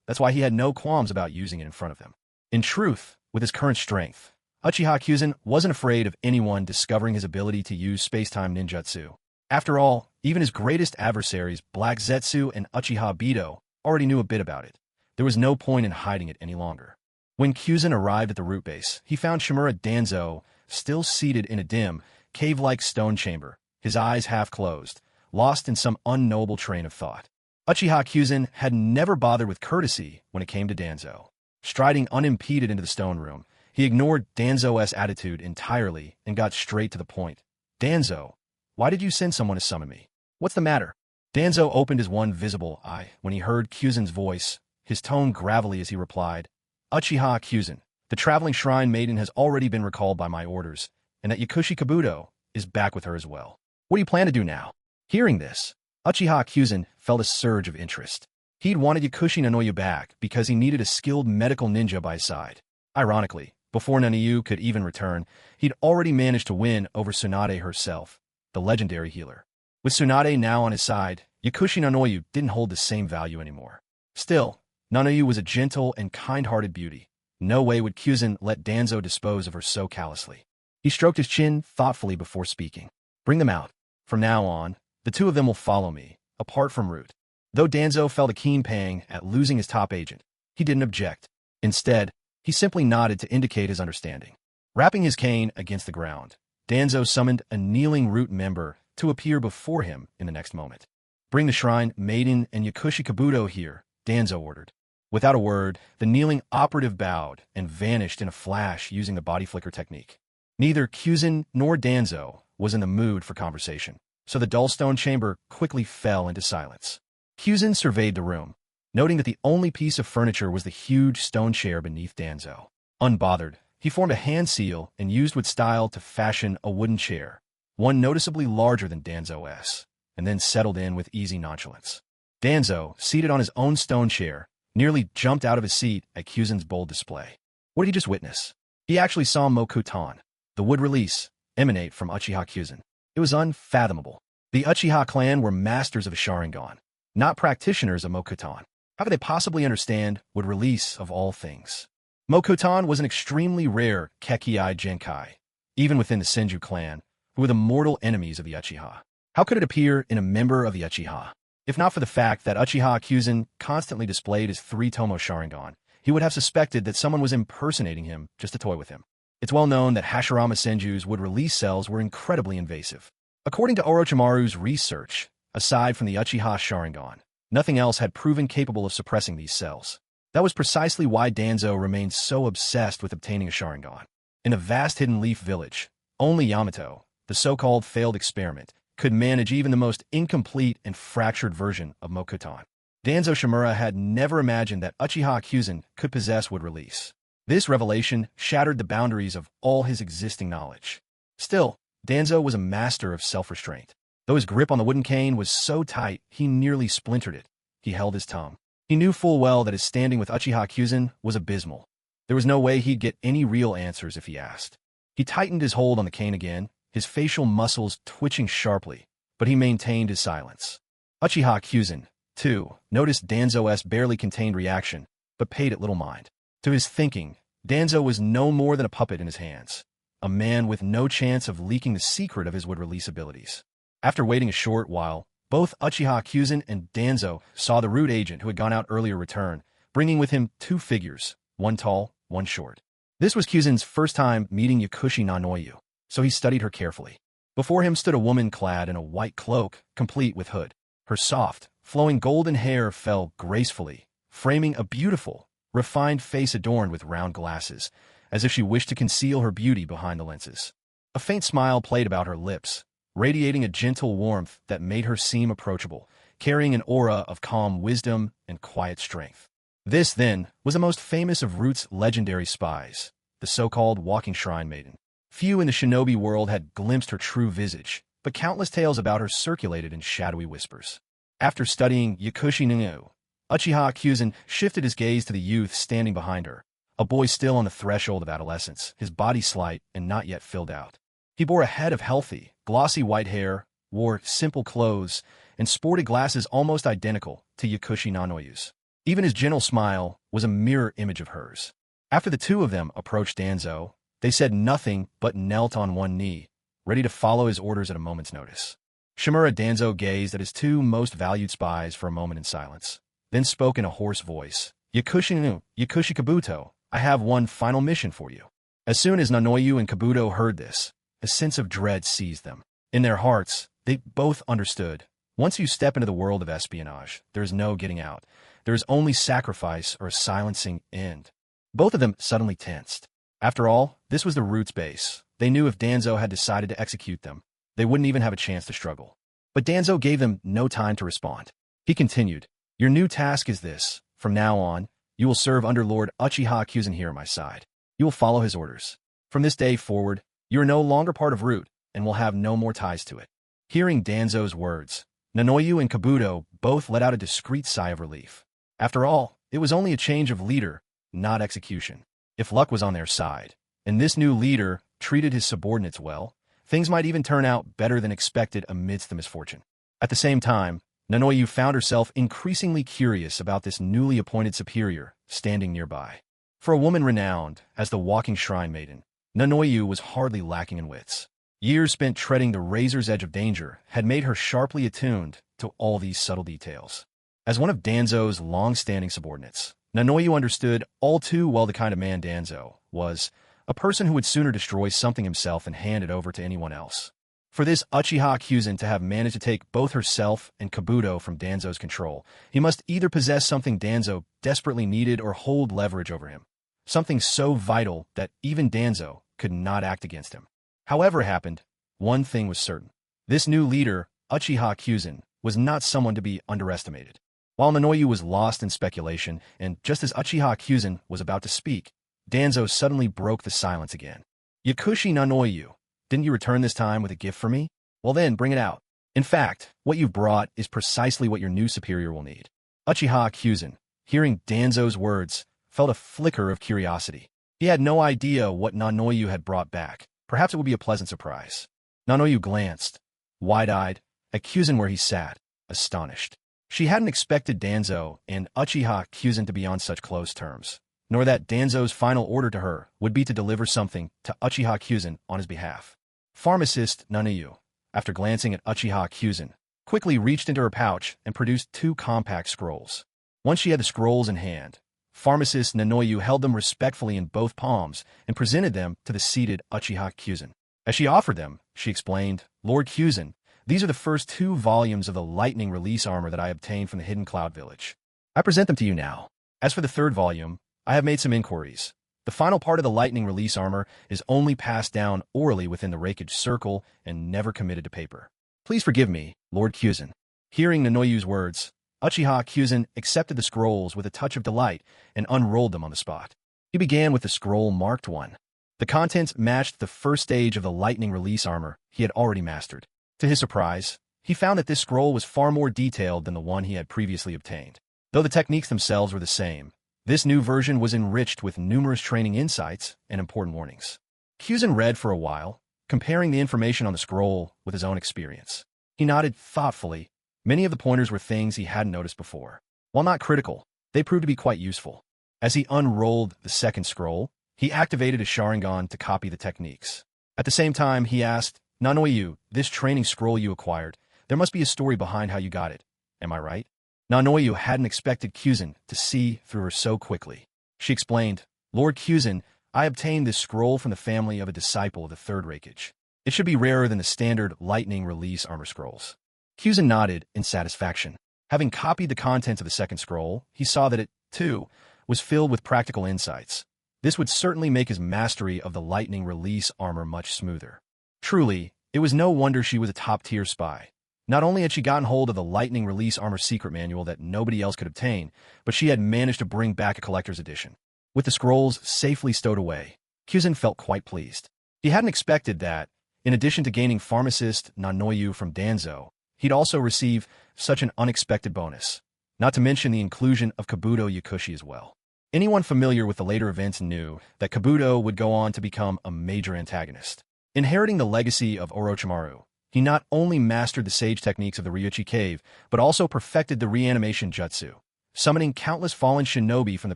That's why he had no qualms about using it in front of them. In truth, with his current strength, Uchiha Kyuzin wasn't afraid of anyone discovering his ability to use space-time ninjutsu. After all, even his greatest adversaries, Black Zetsu and Uchiha Bido, already knew a bit about it. There was no point in hiding it any longer. When Kyuzin arrived at the root base, he found Shimura Danzo still seated in a dim, cave-like stone chamber, his eyes half closed, lost in some unknowable train of thought. Uchiha Kyuzin had never bothered with courtesy when it came to Danzo. Striding unimpeded into the stone room, he ignored Danzo's attitude entirely and got straight to the point. "Danzo, why did you send someone to summon me? What's the matter?" Danzo opened his one visible eye when he heard Kyuzin's voice, his tone gravelly as he replied, "Uchiha Kyuzin, the traveling shrine maiden has already been recalled by my orders, and that Yakushi Kabuto is back with her as well. What do you plan to do now?" Hearing this, Uchiha Kyuzin felt a surge of interest. He'd wanted Yakushi Nanoyu back because he needed a skilled medical ninja by his side. Ironically, before Nanoyu could even return, he'd already managed to win over Tsunade herself, the legendary healer. With Tsunade now on his side, Yakushi Nanoyu didn't hold the same value anymore. Still, Nanoyu was a gentle and kind-hearted beauty. No way would Kyuzin let Danzo dispose of her so callously. He stroked his chin thoughtfully before speaking. "Bring them out. From now on, the two of them will follow me, apart from Root." Though Danzo felt a keen pang at losing his top agent, he didn't object. Instead, he simply nodded to indicate his understanding. Wrapping his cane against the ground, Danzo summoned a kneeling Root member to appear before him in the next moment. "Bring the shrine maiden and Yakushi Kabuto here," Danzo ordered. Without a word, the kneeling operative bowed and vanished in a flash using the body flicker technique. Neither Kyuzin nor Danzo was in the mood for conversation, so the dull stone chamber quickly fell into silence. Kyuzin surveyed the room, noting that the only piece of furniture was the huge stone chair beneath Danzo. Unbothered, he formed a hand seal and used with style to fashion a wooden chair, one noticeably larger than Danzo's, and then settled in with easy nonchalance. Danzo, seated on his own stone chair, nearly jumped out of his seat at Kyuzen's bold display. What did he just witness? He actually saw Mokutan, the wood release, emanate from Uchiha Kyuzen. It was unfathomable. The Uchiha clan were masters of Sharingan, not practitioners of Mokutan. How could they possibly understand wood release of all things? Mokutan was an extremely rare Kekii Genkai, even within the Senju clan, who were the mortal enemies of the Uchiha. How could it appear in a member of the Uchiha? If not for the fact that Uchiha Kyuzen constantly displayed his three-tomo Sharingan, he would have suspected that someone was impersonating him just to toy with him. It's well known that Hashirama Senju's wood release cells were incredibly invasive. According to Orochimaru's research, aside from the Uchiha Sharingan, nothing else had proven capable of suppressing these cells. That was precisely why Danzo remained so obsessed with obtaining a Sharingan. In a vast hidden leaf village, only Yamato, the so-called failed experiment, could manage even the most incomplete and fractured version of Mokutan. Danzo Shimura had never imagined that Uchiha Kyuzen could possess wood release. This revelation shattered the boundaries of all his existing knowledge. Still, Danzo was a master of self-restraint. Though his grip on the wooden cane was so tight he nearly splintered it, he held his tongue. He knew full well that his standing with Uchiha Kyuzen was abysmal. There was no way he'd get any real answers if he asked. He tightened his hold on the cane again, his facial muscles twitching sharply, but he maintained his silence. Uchiha Kyuzen, too, noticed Danzo's barely contained reaction, but paid it little mind. To his thinking, Danzo was no more than a puppet in his hands, a man with no chance of leaking the secret of his wood release abilities. After waiting a short while, both Uchiha Kyuzen and Danzo saw the root agent who had gone out earlier return, bringing with him two figures, one tall, one short. This was Kyuzen's first time meeting Yakushi Nanoyu, so he studied her carefully. Before him stood a woman clad in a white cloak, complete with hood. Her soft, flowing golden hair fell gracefully, framing a beautiful, refined face adorned with round glasses, as if she wished to conceal her beauty behind the lenses. A faint smile played about her lips, radiating a gentle warmth that made her seem approachable, carrying an aura of calm wisdom and quiet strength. This, then, was the most famous of Root's legendary spies, the so-called Walking Shrine Maiden. Few in the shinobi world had glimpsed her true visage, but countless tales about her circulated in shadowy whispers. After studying Yakushi Ninu, Uchiha Kyuzen shifted his gaze to the youth standing behind her, a boy still on the threshold of adolescence, his body slight and not yet filled out. He bore a head of healthy, glossy white hair, wore simple clothes, and sported glasses almost identical to Yakushi Nanoyu's. Even his gentle smile was a mirror image of hers. After the two of them approached Danzo, they said nothing but knelt on one knee, ready to follow his orders at a moment's notice. Shimura Danzo gazed at his two most valued spies for a moment in silence, then spoke in a hoarse voice. Yakushi Kabuto, I have one final mission for you. As soon as Nanoyu and Kabuto heard this, a sense of dread seized them. In their hearts, they both understood. Once you step into the world of espionage, there is no getting out. There is only sacrifice or a silencing end. Both of them suddenly tensed. After all, this was the Roots base. They knew if Danzo had decided to execute them, they wouldn't even have a chance to struggle. But Danzo gave them no time to respond. He continued, Your new task is this. From now on, you will serve under Lord Uchiha Kyuzen here at my side. You will follow his orders. From this day forward, you are no longer part of Root, and will have no more ties to it. Hearing Danzo's words, Nanoyu and Kabuto both let out a discreet sigh of relief. After all, it was only a change of leader, not execution. If luck was on their side, and this new leader treated his subordinates well, things might even turn out better than expected amidst the misfortune. At the same time, Nanoyu found herself increasingly curious about this newly appointed superior standing nearby. For a woman renowned as the Walking Shrine Maiden, Nanoyu was hardly lacking in wits. Years spent treading the razor's edge of danger had made her sharply attuned to all these subtle details. As one of Danzo's long-standing subordinates, Nanoyu understood all too well the kind of man Danzo was, a person who would sooner destroy something himself than hand it over to anyone else. For this Uchiha Kyuzen to have managed to take both herself and Kabuto from Danzo's control, he must either possess something Danzo desperately needed or hold leverage over him, something so vital that even Danzo could not act against him. However it happened, one thing was certain. This new leader, Uchiha Kyuzen, was not someone to be underestimated. While Nanoyu was lost in speculation, and just as Uchiha Kyuzen was about to speak, Danzo suddenly broke the silence again. Yakushi Nanoyu, didn't you return this time with a gift for me? Well then, bring it out. In fact, what you've brought is precisely what your new superior will need. Uchiha Kyuzen, hearing Danzo's words, felt a flicker of curiosity. He had no idea what Nanoyu had brought back. Perhaps it would be a pleasant surprise. Nanoyu glanced, wide-eyed, at Kyuzen where he sat, astonished. She hadn't expected Danzo and Uchiha Kyuzen to be on such close terms, nor that Danzo's final order to her would be to deliver something to Uchiha Kyuzen on his behalf. Pharmacist Nanoyu, after glancing at Uchiha Kyuzen, quickly reached into her pouch and produced 2 compact scrolls. Once she had the scrolls in hand, Pharmacist Nanoyu held them respectfully in both palms and presented them to the seated Uchiha Kyuzen. As she offered them, she explained, Lord Kyuzen, these are the first 2 volumes of the lightning release armor that I obtained from the Hidden Cloud Village. I present them to you now. As for the 3rd volume, I have made some inquiries. The final part of the lightning release armor is only passed down orally within the Reikage circle and never committed to paper. Please forgive me, Lord Kyuzen. Hearing Nanoyu's words, Uchiha Kyuzen accepted the scrolls with a touch of delight and unrolled them on the spot. He began with the scroll marked 1. The contents matched the first stage of the lightning release armor he had already mastered. To his surprise, he found that this scroll was far more detailed than the one he had previously obtained. Though the techniques themselves were the same, this new version was enriched with numerous training insights and important warnings. Kyuzen read for a while, comparing the information on the scroll with his own experience. He nodded thoughtfully. Many of the pointers were things he hadn't noticed before. While not critical, they proved to be quite useful. As he unrolled the 2nd scroll, he activated a Sharingan to copy the techniques. At the same time, he asked, Nanoyu, this training scroll you acquired, there must be a story behind how you got it. Am I right? Nanoyu hadn't expected Kyuzen to see through her so quickly. She explained, Lord Kyuzen, I obtained this scroll from the family of a disciple of the 3rd Reikage. It should be rarer than the standard lightning release armor scrolls. Kyuzen nodded in satisfaction. Having copied the contents of the 2nd scroll, he saw that it, too, was filled with practical insights. This would certainly make his mastery of the lightning release armor much smoother. Truly, it was no wonder she was a top-tier spy. Not only had she gotten hold of the lightning release armor secret manual that nobody else could obtain, but she had managed to bring back a collector's edition. With the scrolls safely stowed away, Kyuzen felt quite pleased. He hadn't expected that, in addition to gaining pharmacist Nanoyu from Danzo, he'd also receive such an unexpected bonus, not to mention the inclusion of Kabuto Yakushi as well. Anyone familiar with the later events knew that Kabuto would go on to become a major antagonist. Inheriting the legacy of Orochimaru, he not only mastered the sage techniques of the Ryuchi Cave, but also perfected the reanimation jutsu, summoning countless fallen shinobi from the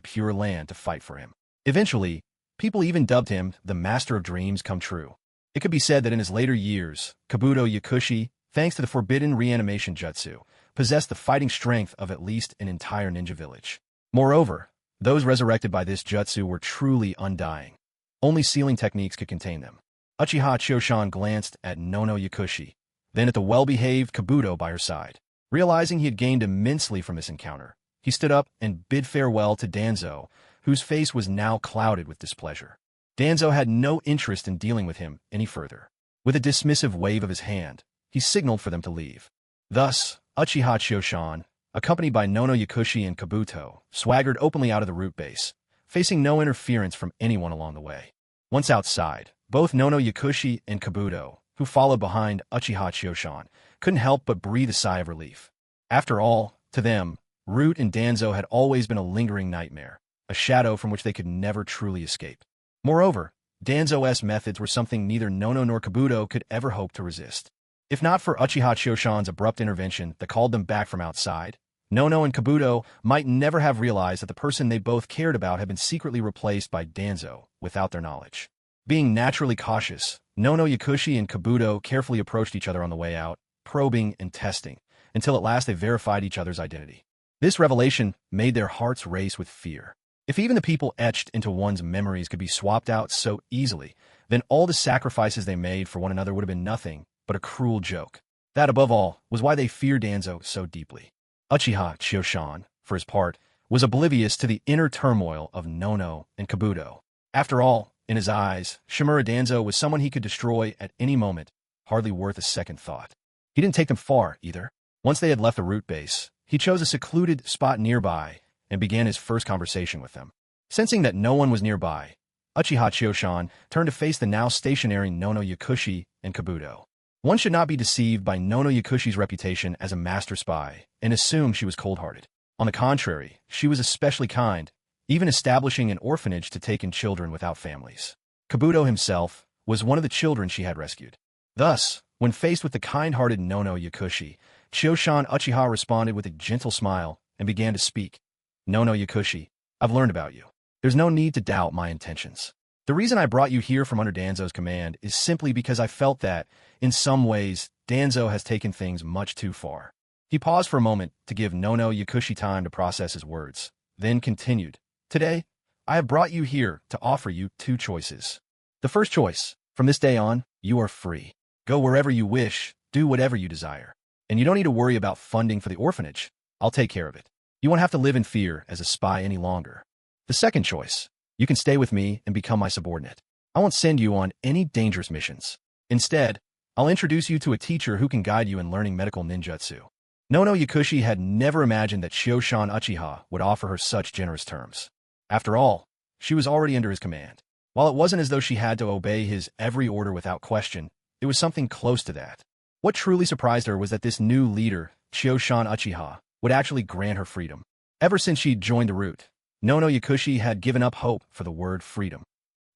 Pure Land to fight for him. Eventually, people even dubbed him the Master of Dreams Come True. It could be said that in his later years, Kabuto Yakushi, thanks to the forbidden reanimation jutsu, possessed the fighting strength of at least an entire ninja village. Moreover, those resurrected by this jutsu were truly undying. Only sealing techniques could contain them. Uchiha Choshan glanced at Nono Yakushi, then at the well-behaved Kabuto by her side. Realizing he had gained immensely from this encounter, he stood up and bid farewell to Danzo, whose face was now clouded with displeasure. Danzo had no interest in dealing with him any further. With a dismissive wave of his hand, he signaled for them to leave. Thus, Uchiha Choshan, accompanied by Nono Yakushi and Kabuto, swaggered openly out of the root base, facing no interference from anyone along the way. Once outside, both Nono Yakushi and Kabuto, who followed behind Uchiha Choshan, couldn't help but breathe a sigh of relief. After all, to them, Root and Danzo had always been a lingering nightmare, a shadow from which they could never truly escape. Moreover, Danzo's methods were something neither Nono nor Kabuto could ever hope to resist. If not for Uchiha Choshan's abrupt intervention that called them back from outside, Nono and Kabuto might never have realized that the person they both cared about had been secretly replaced by Danzo without their knowledge. Being naturally cautious, Nono Yakushi and Kabuto carefully approached each other on the way out, probing and testing, until at last they verified each other's identity. This revelation made their hearts race with fear. If even the people etched into one's memories could be swapped out so easily, then all the sacrifices they made for one another would have been nothing but a cruel joke. That, above all, was why they feared Danzo so deeply. Uchiha Choshan, for his part, was oblivious to the inner turmoil of Nono and Kabuto. After all, in his eyes, Shimura Danzo was someone he could destroy at any moment, hardly worth a second thought. He didn't take them far, either. Once they had left the root base, he chose a secluded spot nearby and began his first conversation with them. Sensing that no one was nearby, Uchiha Choshan turned to face the now stationary Nono Yakushi and Kabuto. One should not be deceived by Nono Yakushi's reputation as a master spy and assume she was cold-hearted. On the contrary, she was especially kind, even establishing an orphanage to take in children without families. Kabuto himself was one of the children she had rescued. Thus, when faced with the kind-hearted Nono Yakushi, Choshan Uchiha responded with a gentle smile and began to speak. Nono Yakushi, I've learned about you. There's no need to doubt my intentions. The reason I brought you here from under Danzo's command is simply because I felt that, in some ways, Danzo has taken things much too far. He paused for a moment to give Nono Yakushi time to process his words, then continued. Today, I have brought you here to offer you two choices. The first choice, from this day on, you are free. Go wherever you wish, do whatever you desire. And you don't need to worry about funding for the orphanage. I'll take care of it. You won't have to live in fear as a spy any longer. The second choice, you can stay with me and become my subordinate. I won't send you on any dangerous missions. Instead, I'll introduce you to a teacher who can guide you in learning medical ninjutsu. Nono Yakushi had never imagined that Choshan Uchiha would offer her such generous terms. After all, she was already under his command. While it wasn't as though she had to obey his every order without question, it was something close to that. What truly surprised her was that this new leader, Choshan Uchiha, would actually grant her freedom. Ever since she'd joined the route, Nono Yakushi had given up hope for the word freedom.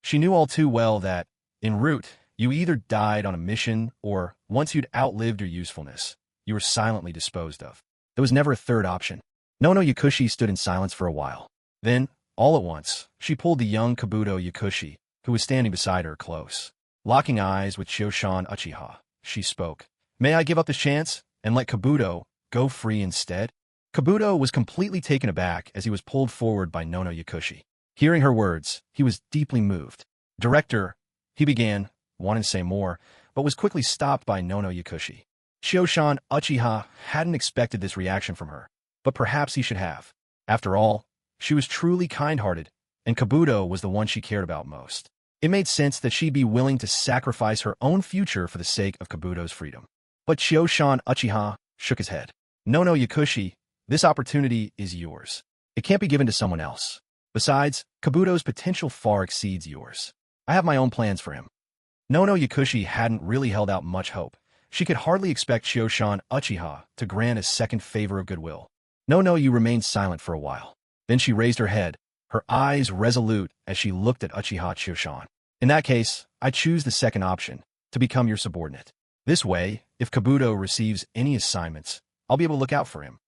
She knew all too well that, en route, you either died on a mission or, once you'd outlived your usefulness, you were silently disposed of. There was never a third option. Nono Yakushi stood in silence for a while. Then, all at once, she pulled the young Kabuto Yakushi, who was standing beside her, close. Locking eyes with Choshan Uchiha, she spoke. May I give up this chance and let Kabuto go free instead? Kabuto was completely taken aback as he was pulled forward by Nono Yakushi. Hearing her words, he was deeply moved. Director, he began, wanting to say more, but was quickly stopped by Nono Yakushi. Choshan Uchiha hadn't expected this reaction from her, but perhaps he should have. After all, she was truly kind-hearted, and Kabuto was the one she cared about most. It made sense that she'd be willing to sacrifice her own future for the sake of Kabuto's freedom. But Choshan Uchiha shook his head. Nono Yakushi, this opportunity is yours. It can't be given to someone else. Besides, Kabuto's potential far exceeds yours. I have my own plans for him. Nono Yakushi hadn't really held out much hope. She could hardly expect Choshan Uchiha to grant a second favor of goodwill. Nono Yu remained silent for a while. Then she raised her head, her eyes resolute as she looked at Uchiha Choshan. In that case, I choose the second option, to become your subordinate. This way, if Kabuto receives any assignments, I'll be able to look out for him.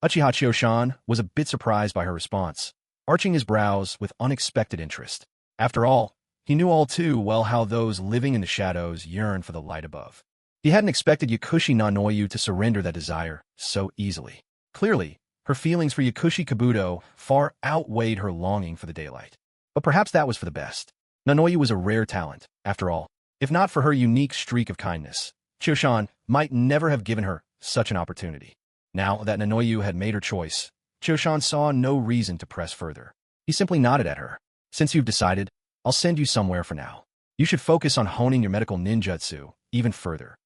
Uchiha Choshan was a bit surprised by her response, arching his brows with unexpected interest. After all, he knew all too well how those living in the shadows yearn for the light above. He hadn't expected Yakushi Nanoyu to surrender that desire so easily. Clearly, her feelings for Yakushi Kabuto far outweighed her longing for the daylight. But perhaps that was for the best. Nanoyu was a rare talent, after all. If not for her unique streak of kindness, Choshan might never have given her such an opportunity. Now that Nanoyu had made her choice, Choshan saw no reason to press further. He simply nodded at her. Since you've decided, I'll send you somewhere for now. You should focus on honing your medical ninjutsu even further.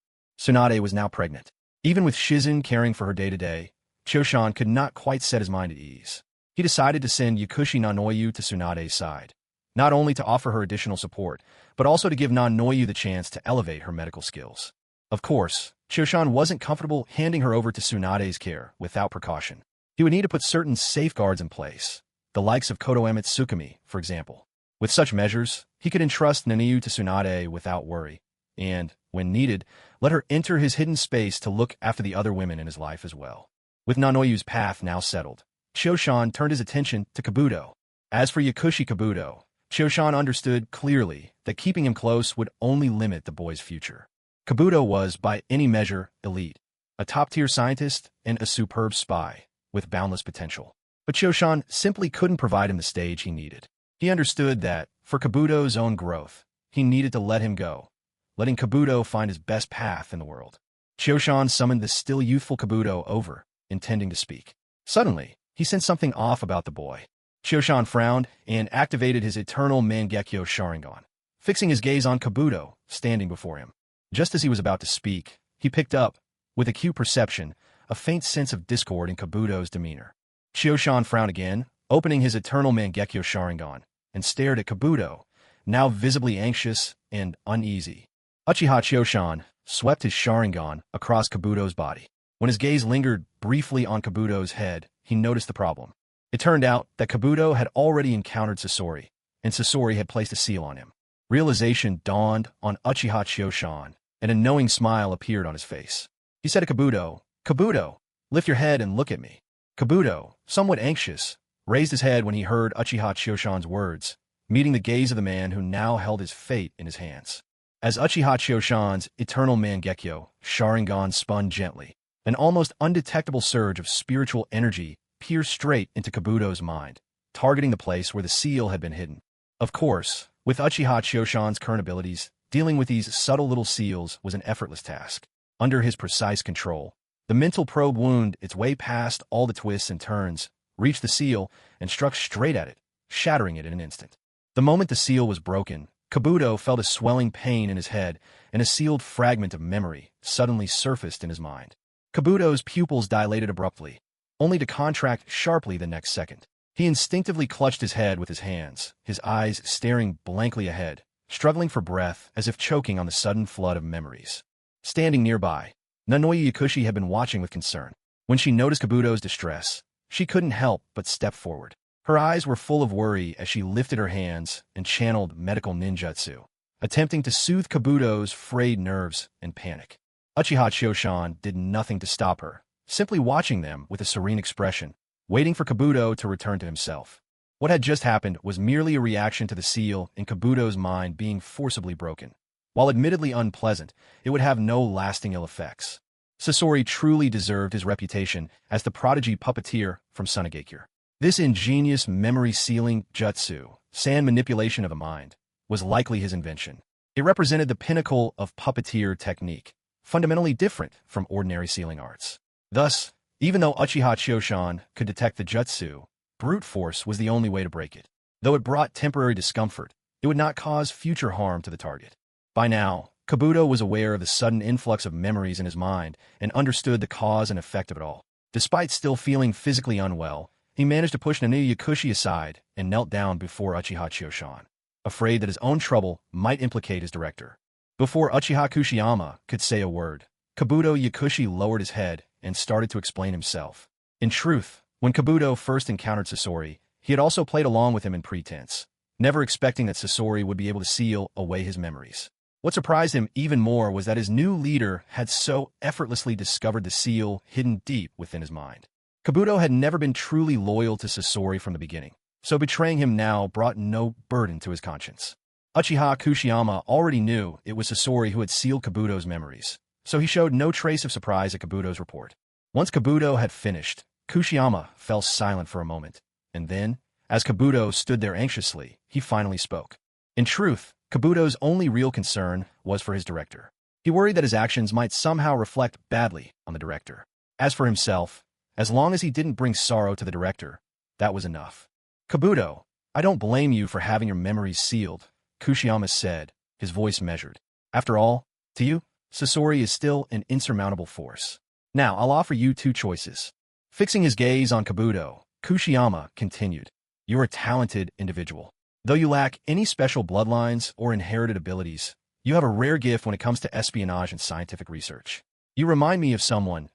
Tsunade was now pregnant. Even with Shizen caring for her day-to-day, Choshan could not quite set his mind at ease. He decided to send Yakushi Nanoyu to Tsunade's side, not only to offer her additional support, but also to give Nanoyu the chance to elevate her medical skills. Of course, Choshan wasn't comfortable handing her over to Tsunade's care without precaution. He would need to put certain safeguards in place, the likes of Kotoeme Tsukumi, for example. With such measures, he could entrust Nanoyu to Tsunade without worry, and, when needed, let her enter his hidden space to look after the other women in his life as well. With Nanoyu's path now settled, Choshan turned his attention to Kabuto. As for Yakushi Kabuto, Choshan understood clearly that keeping him close would only limit the boy's future. Kabuto was, by any measure, elite, a top-tier scientist and a superb spy, with boundless potential. But Choshan simply couldn't provide him the stage he needed. He understood that, for Kabuto's own growth, he needed to let him go, letting Kabuto find his best path in the world. Choshan summoned the still youthful Kabuto over, intending to speak. Suddenly, he sensed something off about the boy. Choshan frowned and activated his eternal Mangekyo Sharingan, fixing his gaze on Kabuto, standing before him. Just as he was about to speak, he picked up, with acute perception, a faint sense of discord in Kabuto's demeanor. Choshan frowned again, opening his eternal Mangekyo Sharingan, and stared at Kabuto, now visibly anxious and uneasy. Uchiha Choshan swept his Sharingan across Kabuto's body. When his gaze lingered briefly on Kabuto's head, he noticed the problem. It turned out that Kabuto had already encountered Sasori, and Sasori had placed a seal on him. Realization dawned on Uchiha Choshan, and a knowing smile appeared on his face. He said to Kabuto, "Kabuto, lift your head and look at me." Kabuto, somewhat anxious, raised his head when he heard Uchiha Choshan's words, meeting the gaze of the man who now held his fate in his hands. As Uchiha Choshan's eternal Mangekyo Sharingan spun gently, an almost undetectable surge of spiritual energy pierced straight into Kabuto's mind, targeting the place where the seal had been hidden. Of course, with Uchiha Choshan's current abilities, dealing with these subtle little seals was an effortless task. Under his precise control, the mental probe wound its way past all the twists and turns, reached the seal, and struck straight at it, shattering it in an instant. The moment the seal was broken, Kabuto felt a swelling pain in his head, and a sealed fragment of memory suddenly surfaced in his mind. Kabuto's pupils dilated abruptly, only to contract sharply the next second. He instinctively clutched his head with his hands, his eyes staring blankly ahead, struggling for breath as if choking on the sudden flood of memories. Standing nearby, Nanoye Yakushi had been watching with concern. When she noticed Kabuto's distress, she couldn't help but step forward. Her eyes were full of worry as she lifted her hands and channeled medical ninjutsu, attempting to soothe Kabuto's frayed nerves and panic. Uchiha Choshan did nothing to stop her, simply watching them with a serene expression, waiting for Kabuto to return to himself. What had just happened was merely a reaction to the seal in Kabuto's mind being forcibly broken. While admittedly unpleasant, it would have no lasting ill effects. Sasori truly deserved his reputation as the prodigy puppeteer from Mangekyo. This ingenious memory-sealing jutsu, sand manipulation of the mind, was likely his invention. It represented the pinnacle of puppeteer technique, fundamentally different from ordinary sealing arts. Thus, even though Uchiha Choshan could detect the jutsu, brute force was the only way to break it. Though it brought temporary discomfort, it would not cause future harm to the target. By now, Kabuto was aware of the sudden influx of memories in his mind and understood the cause and effect of it all. Despite still feeling physically unwell, he managed to push Nanoye Yakushi aside and knelt down before Uchiha Choshan, afraid that his own trouble might implicate his director. Before Uchiha Kushiyama could say a word, Kabuto Yakushi lowered his head and started to explain himself. In truth, when Kabuto first encountered Sasori, he had also played along with him in pretense, never expecting that Sasori would be able to seal away his memories. What surprised him even more was that his new leader had so effortlessly discovered the seal hidden deep within his mind. Kabuto had never been truly loyal to Sasori from the beginning, so betraying him now brought no burden to his conscience. Uchiha Kushiyama already knew it was Sasori who had sealed Kabuto's memories, so he showed no trace of surprise at Kabuto's report. Once Kabuto had finished, Kushiyama fell silent for a moment, and then, as Kabuto stood there anxiously, he finally spoke. In truth, Kabuto's only real concern was for his director. He worried that his actions might somehow reflect badly on the director. As for himself, as long as he didn't bring sorrow to the director, that was enough. "Kabuto, I don't blame you for having your memories sealed," Kushiyama said, his voice measured. "After all, to you, Sasori is still an insurmountable force. Now, I'll offer you two choices." Fixing his gaze on Kabuto, Kushiyama continued, "You're a talented individual. Though you lack any special bloodlines or inherited abilities, you have a rare gift when it comes to espionage and scientific research. You remind me of someone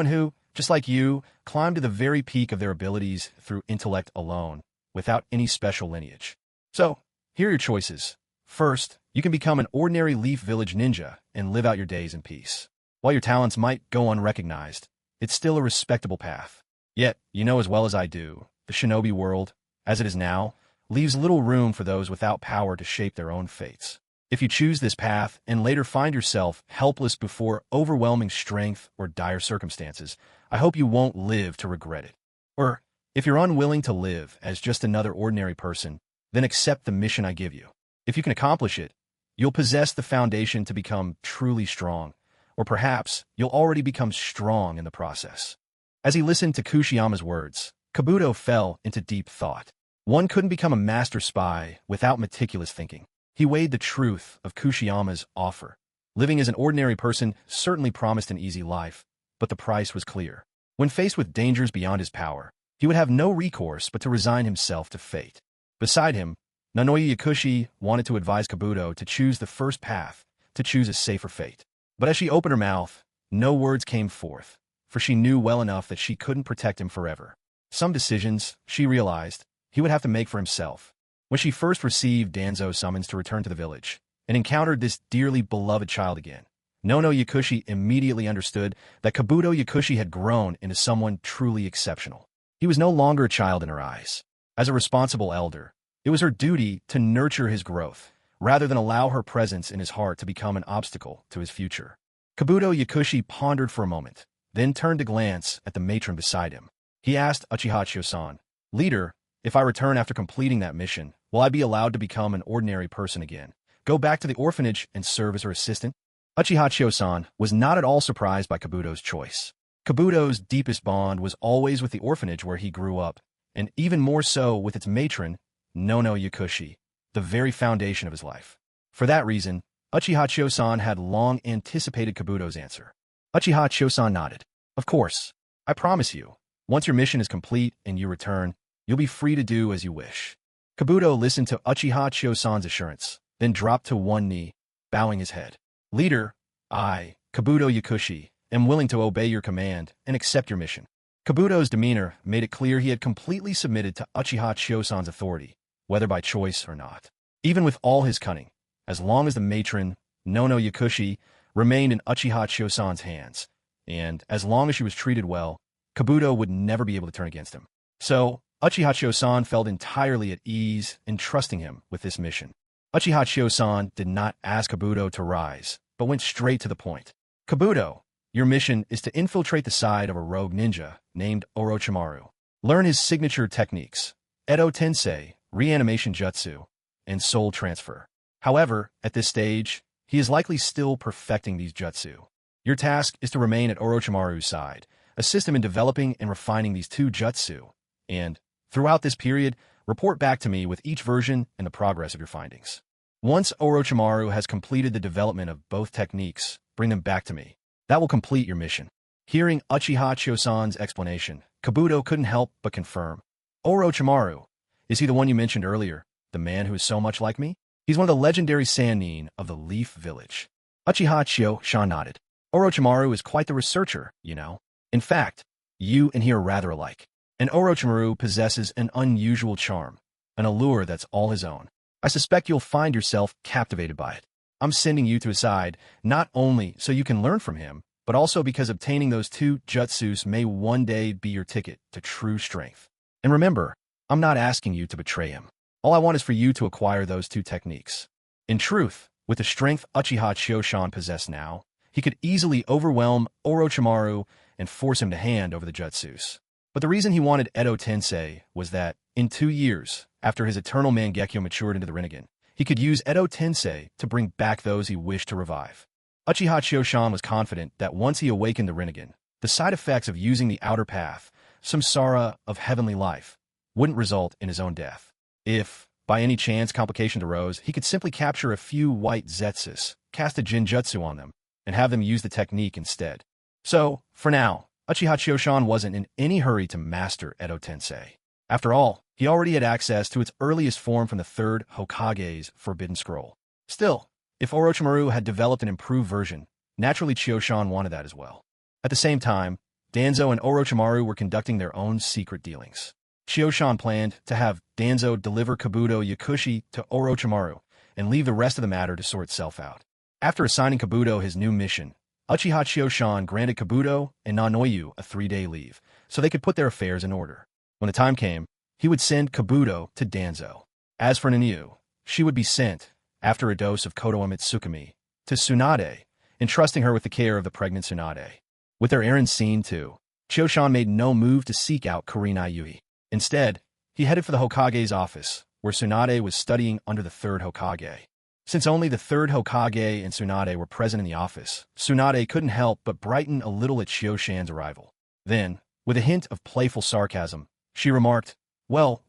who, just like you, climbed to the very peak of their abilities through intellect alone, without any special lineage. So, here are your choices. First, you can become an ordinary Leaf Village ninja and live out your days in peace. While your talents might go unrecognized, it's still a respectable path. Yet, you know as well as I do, the shinobi world, as it is now, leaves little room for those without power to shape their own fates. If you choose this path and later find yourself helpless before overwhelming strength or dire circumstances, I hope you won't live to regret it. Or, if you're unwilling to live as just another ordinary person, then accept the mission I give you. If you can accomplish it, you'll possess the foundation to become truly strong, or perhaps you'll already become strong in the process." As he listened to Kushiyama's words, Kabuto fell into deep thought. One couldn't become a master spy without meticulous thinking. He weighed the truth of Kushiyama's offer. Living as an ordinary person certainly promised an easy life, but the price was clear. When faced with dangers beyond his power, he would have no recourse but to resign himself to fate. Beside him, Nanoya Yakushi wanted to advise Kabuto to choose the first path, to choose a safer fate. But as she opened her mouth, no words came forth, for she knew well enough that she couldn't protect him forever. Some decisions, she realized, he would have to make for himself. When she first received Danzo's summons to return to the village, and encountered this dearly beloved child again, Nono Yakushi immediately understood that Kabuto Yakushi had grown into someone truly exceptional. He was no longer a child in her eyes. As a responsible elder, it was her duty to nurture his growth, rather than allow her presence in his heart to become an obstacle to his future. Kabuto Yakushi pondered for a moment, then turned to glance at the matron beside him. He asked Uchiha Chio-san, "Leader, if I return after completing that mission, will I be allowed to become an ordinary person again? Go back to the orphanage and serve as her assistant?" Uchiha Chio-san was not at all surprised by Kabuto's choice. Kabuto's deepest bond was always with the orphanage where he grew up, and even more so with its matron, Nono Yakushi, the very foundation of his life. For that reason, Uchiha Chio-san had long anticipated Kabuto's answer. Uchiha Chio-san nodded. "Of course. I promise you, once your mission is complete and you return, you'll be free to do as you wish." Kabuto listened to Uchiha Chio-san's assurance, then dropped to one knee, bowing his head. "Leader, I, Kabuto Yakushi, am willing to obey your command and accept your mission." Kabuto's demeanor made it clear he had completely submitted to Uchiha Chio-san's authority, whether by choice or not. Even with all his cunning, as long as the matron, Nono Yakushi, remained in Uchiha Chio-san's hands, and as long as she was treated well, Kabuto would never be able to turn against him. So, Uchiha Chio-san felt entirely at ease in trusting him with this mission. Uchiha Chio-san did not ask Kabuto to rise, but went straight to the point. "Kabuto, your mission is to infiltrate the side of a rogue ninja named Orochimaru. Learn his signature techniques, Edo Tensei, reanimation jutsu, and soul transfer. However, at this stage, he is likely still perfecting these jutsu. Your task is to remain at Orochimaru's side, assist him in developing and refining these two jutsu, and, throughout this period, report back to me with each version and the progress of your findings. Once Orochimaru has completed the development of both techniques, bring them back to me. That will complete your mission." Hearing Uchiha Chio-san's explanation, Kabuto couldn't help but confirm. "Orochimaru, is he the one you mentioned earlier, the man who is so much like me? He's one of the legendary Sannin of the Leaf Village." Uchiha Chio-san nodded. "Orochimaru is quite the researcher, you know. In fact, you and he are rather alike. And Orochimaru possesses an unusual charm, an allure that's all his own. I suspect you'll find yourself captivated by it. I'm sending you to his side, not only so you can learn from him, but also because obtaining those two jutsus may one day be your ticket to true strength. And remember, I'm not asking you to betray him. All I want is for you to acquire those two techniques." In truth, with the strength Uchiha Chio-san possessed now, he could easily overwhelm Orochimaru and force him to hand over the jutsus. But the reason he wanted Edo Tensei was that, in 2 years, after his eternal Mangekyo matured into the Rinnegan, he could use Edo Tensei to bring back those he wished to revive. Uchiha Chio-san was confident that once he awakened the Rinnegan, the side effects of using the outer path, samsara of heavenly life, wouldn't result in his own death. If, by any chance, complications arose, he could simply capture a few white zetsus, cast a jinjutsu on them, and have them use the technique instead. So, for now, Uchiha Chio-san wasn't in any hurry to master Edo Tensei. After all, he already had access to its earliest form from the third Hokage's Forbidden Scroll. Still, if Orochimaru had developed an improved version, naturally Chio-san wanted that as well. At the same time, Danzo and Orochimaru were conducting their own secret dealings. Chio-san planned to have Danzo deliver Kabuto Yakushi to Orochimaru and leave the rest of the matter to sort itself out. After assigning Kabuto his new mission, Uchiha Chio-san granted Kabuto and Nanoyu a 3-day leave, so they could put their affairs in order. When the time came, he would send Kabuto to Danzo. As for Nanoyu, she would be sent, after a dose of Kotoa Mitsukami, to Tsunade, entrusting her with the care of the pregnant Tsunade. With their errands seen too, Chio-san made no move to seek out Kurenai Yui. Instead, he headed for the Hokage's office, where Tsunade was studying under the third Hokage. Since only the third Hokage and Tsunade were present in the office, Tsunade couldn't help but brighten a little at Chio-san's arrival. Then, with a hint of playful sarcasm, she remarked, well,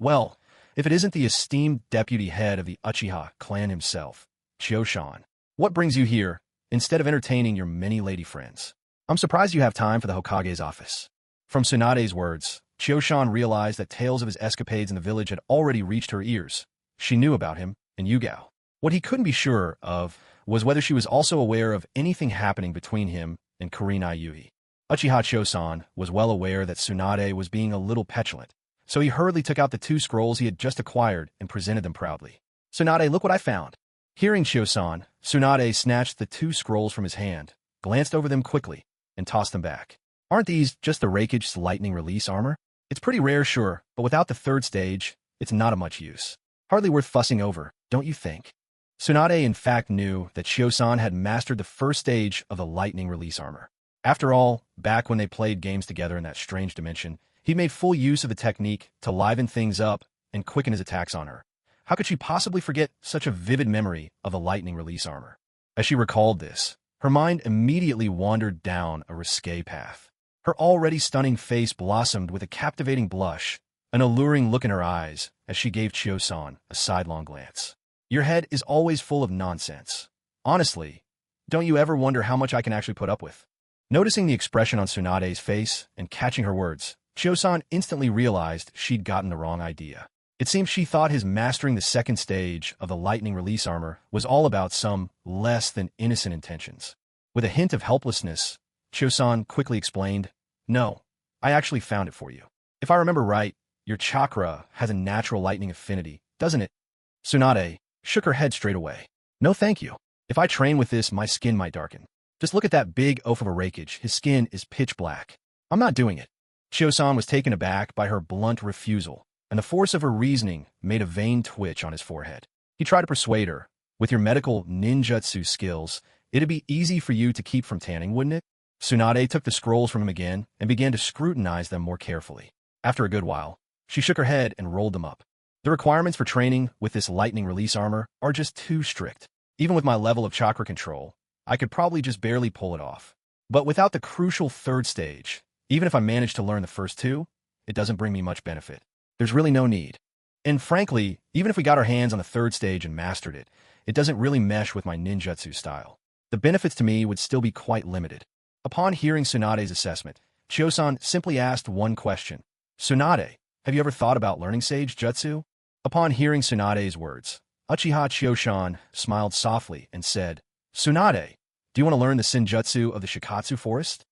if it isn't the esteemed deputy head of the Uchiha clan himself, Chio-san, what brings you here, instead of entertaining your many lady friends? I'm surprised you have time for the Hokage's office." From Tsunade's words, Chio-san realized that tales of his escapades in the village had already reached her ears, She knew about him and Yugao. What he couldn't be sure of was whether she was also aware of anything happening between him and Kurenai Yui. Uchiha Chosan was well aware that Tsunade was being a little petulant, so he hurriedly took out the 2 scrolls he had just acquired and presented them proudly. "Tsunade, look what I found." Hearing Chosan, Tsunade snatched the 2 scrolls from his hand, glanced over them quickly, and tossed them back. "Aren't these just the Raikage's lightning release armor? It's pretty rare, sure, but without the 3rd stage, it's not of much use. Hardly worth fussing over, don't you think?" Tsunade in fact knew that Shio-san had mastered the 1st stage of the lightning release armor. After all, back when they played games together in that strange dimension, he made full use of the technique to liven things up and quicken his attacks on her. How could she possibly forget such a vivid memory of the lightning release armor? As she recalled this, her mind immediately wandered down a risque path. Her already stunning face blossomed with a captivating blush, an alluring look in her eyes as she gave Chio-san a sidelong glance. "Your head is always full of nonsense. Honestly, don't you ever wonder how much I can actually put up with?" Noticing the expression on Tsunade's face and catching her words, Chio-san instantly realized she'd gotten the wrong idea. It seemed she thought his mastering the 2nd stage of the lightning release armor was all about some less than innocent intentions. With a hint of helplessness, Chio-san quickly explained, "No, I actually found it for you. If I remember right, your chakra has a natural lightning affinity, doesn't it?" Tsunade shook her head straight away. "No thank you. If I train with this, my skin might darken. Just look at that big oaf of a Raikage. His skin is pitch black. I'm not doing it." Chio-san was taken aback by her blunt refusal, and the force of her reasoning made a vain twitch on his forehead. He tried to persuade her, "With your medical ninjutsu skills, it'd be easy for you to keep from tanning, wouldn't it?" Tsunade took the scrolls from him again and began to scrutinize them more carefully. After a good while, she shook her head and rolled them up. "The requirements for training with this lightning release armor are just too strict. Even with my level of chakra control, I could probably just barely pull it off. But without the crucial 3rd stage, even if I manage to learn the first 2, it doesn't bring me much benefit. There's really no need. And frankly, even if we got our hands on the 3rd stage and mastered it, it doesn't really mesh with my ninjutsu style. The benefits to me would still be quite limited." Upon hearing Tsunade's assessment, Chio-san simply asked one question. "Tsunade, have you ever thought about learning Sage Jutsu?" Upon hearing Tsunade's words, Uchiha Chio-san smiled softly and said, "Tsunade, do you want to learn the Senjutsu of the Shikatsu Forest?"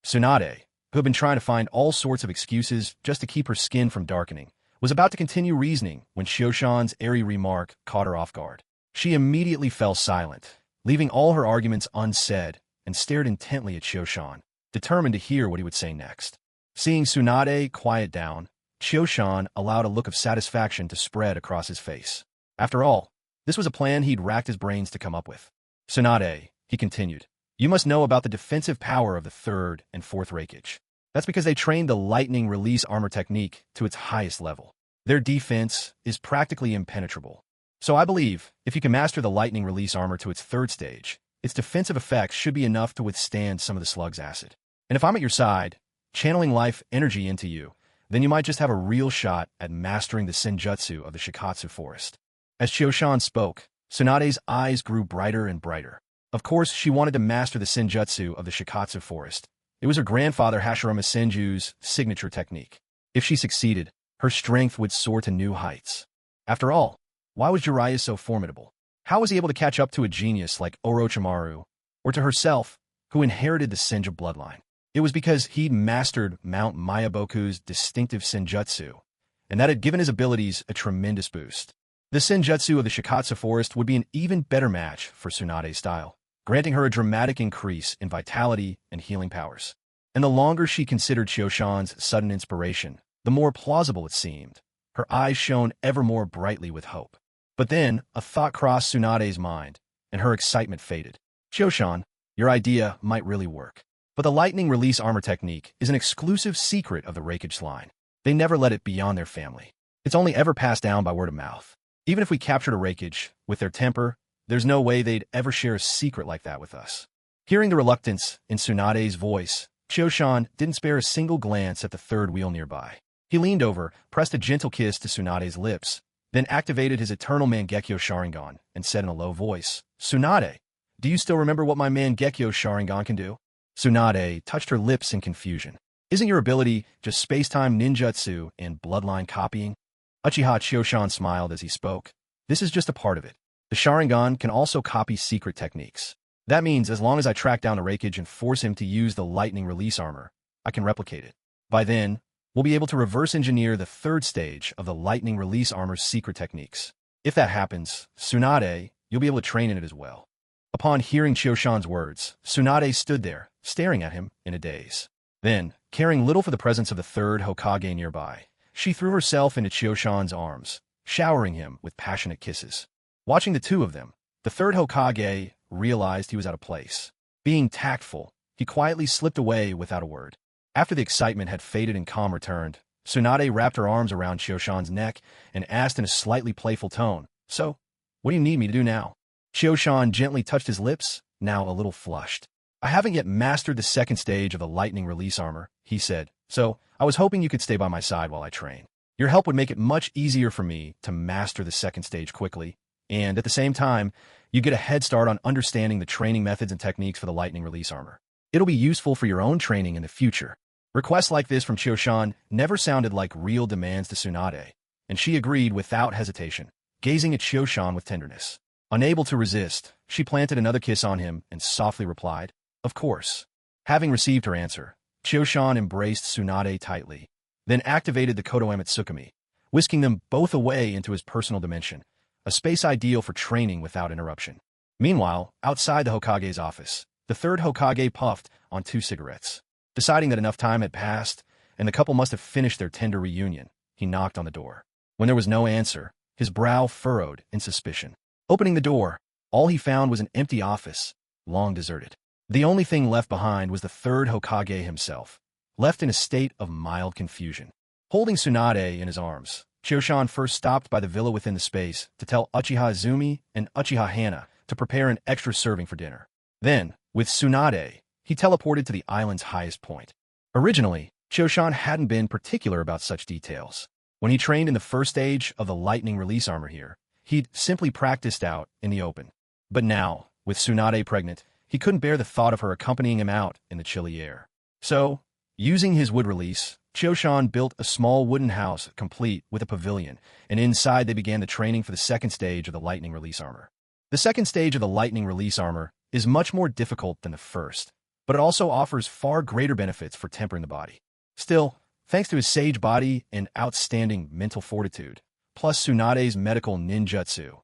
Tsunade, who had been trying to find all sorts of excuses just to keep her skin from darkening, was about to continue reasoning when Chio-san's airy remark caught her off guard. She immediately fell silent, leaving all her arguments unsaid, and stared intently at Chio-san, determined to hear what he would say next. Seeing Tsunade quiet down, Chio-san allowed a look of satisfaction to spread across his face. After all, this was a plan he'd racked his brains to come up with. "Tsunade," he continued, "you must know about the defensive power of the 3rd and 4th Raikage. That's because they trained the lightning release armor technique to its highest level. Their defense is practically impenetrable. So I believe, if you can master the lightning release armor to its 3rd stage, its defensive effects should be enough to withstand some of the slug's acid. And if I'm at your side, channeling life energy into you, then you might just have a real shot at mastering the Senjutsu of the Shikatsu Forest." As Chio-san spoke, Tsunade's eyes grew brighter and brighter. Of course, she wanted to master the Senjutsu of the Shikatsu Forest. It was her grandfather Hashirama Senju's signature technique. If she succeeded, her strength would soar to new heights. After all, why was Jiraiya so formidable? How was he able to catch up to a genius like Orochimaru, or to herself, who inherited the Senju bloodline? It was because he'd mastered Mount Mayaboku's distinctive Senjutsu, and that had given his abilities a tremendous boost. The Senjutsu of the Shikatsu Forest would be an even better match for Tsunade's style, granting her a dramatic increase in vitality and healing powers. And the longer she considered Chio-san's sudden inspiration, the more plausible it seemed. Her eyes shone ever more brightly with hope. But then, a thought crossed Tsunade's mind, and her excitement faded. "Chio-san, your idea might really work. But the lightning release armor technique is an exclusive secret of the Raikage line. They never let it beyond their family. It's only ever passed down by word of mouth. Even if we captured a Raikage, with their temper, there's no way they'd ever share a secret like that with us." Hearing the reluctance in Tsunade's voice, Chio-san didn't spare a single glance at the 3rd wheel nearby. He leaned over, pressed a gentle kiss to Tsunade's lips, then activated his eternal Mangekyo Sharingan and said in a low voice, "Tsunade, do you still remember what my Mangekyo Sharingan can do?" Tsunade touched her lips in confusion. "Isn't your ability just space-time ninjutsu and bloodline copying?" Uchiha Chio-san smiled as he spoke. This is just a part of it. The Sharingan can also copy secret techniques. That means as long as I track down the Raikage and force him to use the lightning release armor, I can replicate it. By then, we'll be able to reverse engineer the third stage of the lightning release armor's secret techniques. If that happens, Tsunade, you'll be able to train in it as well. Upon hearing Chioshan's words, Tsunade stood there, staring at him in a daze. Then, caring little for the presence of the third Hokage nearby, she threw herself into Chioshan's arms, showering him with passionate kisses. Watching the two of them, the third Hokage realized he was out of place. Being tactful, he quietly slipped away without a word. After the excitement had faded and calm returned, Tsunade wrapped her arms around Chioshan's neck and asked in a slightly playful tone, "So, what do you need me to do now?" Chioshan gently touched his lips, now a little flushed. "I haven't yet mastered the second stage of the lightning release armor," he said, "so I was hoping you could stay by my side while I train. Your help would make it much easier for me to master the second stage quickly, and at the same time, you get a head start on understanding the training methods and techniques for the lightning release armor. It'll be useful for your own training in the future." Requests like this from Chioshan never sounded like real demands to Tsunade, and she agreed without hesitation, gazing at Chioshan with tenderness. Unable to resist, she planted another kiss on him and softly replied, "Of course." Having received her answer, Chioshan embraced Tsunade tightly, then activated the Kodoemet Tsukumi, whisking them both away into his personal dimension, a space ideal for training without interruption. Meanwhile, outside the Hokage's office, the third Hokage puffed on 2 cigarettes. Deciding that enough time had passed, and the couple must have finished their tender reunion, he knocked on the door. When there was no answer, his brow furrowed in suspicion. Opening the door, all he found was an empty office, long deserted. The only thing left behind was the third Hokage himself, left in a state of mild confusion. Holding Tsunade in his arms, Chioshan first stopped by the villa within the space to tell Uchiha Izumi and Uchiha Hana to prepare an extra serving for dinner. Then, with Tsunade, he teleported to the island's highest point. Originally, Chioshan hadn't been particular about such details. When he trained in the first stage of the lightning release armor here, he'd simply practiced out in the open. But now, with Tsunade pregnant, he couldn't bear the thought of her accompanying him out in the chilly air. So, using his wood release, Chioshan built a small wooden house complete with a pavilion, and inside they began the training for the second stage of the lightning release armor. The second stage of the lightning release armor is much more difficult than the first, but it also offers far greater benefits for tempering the body. Still, thanks to his sage body and outstanding mental fortitude, plus Tsunade's medical ninjutsu,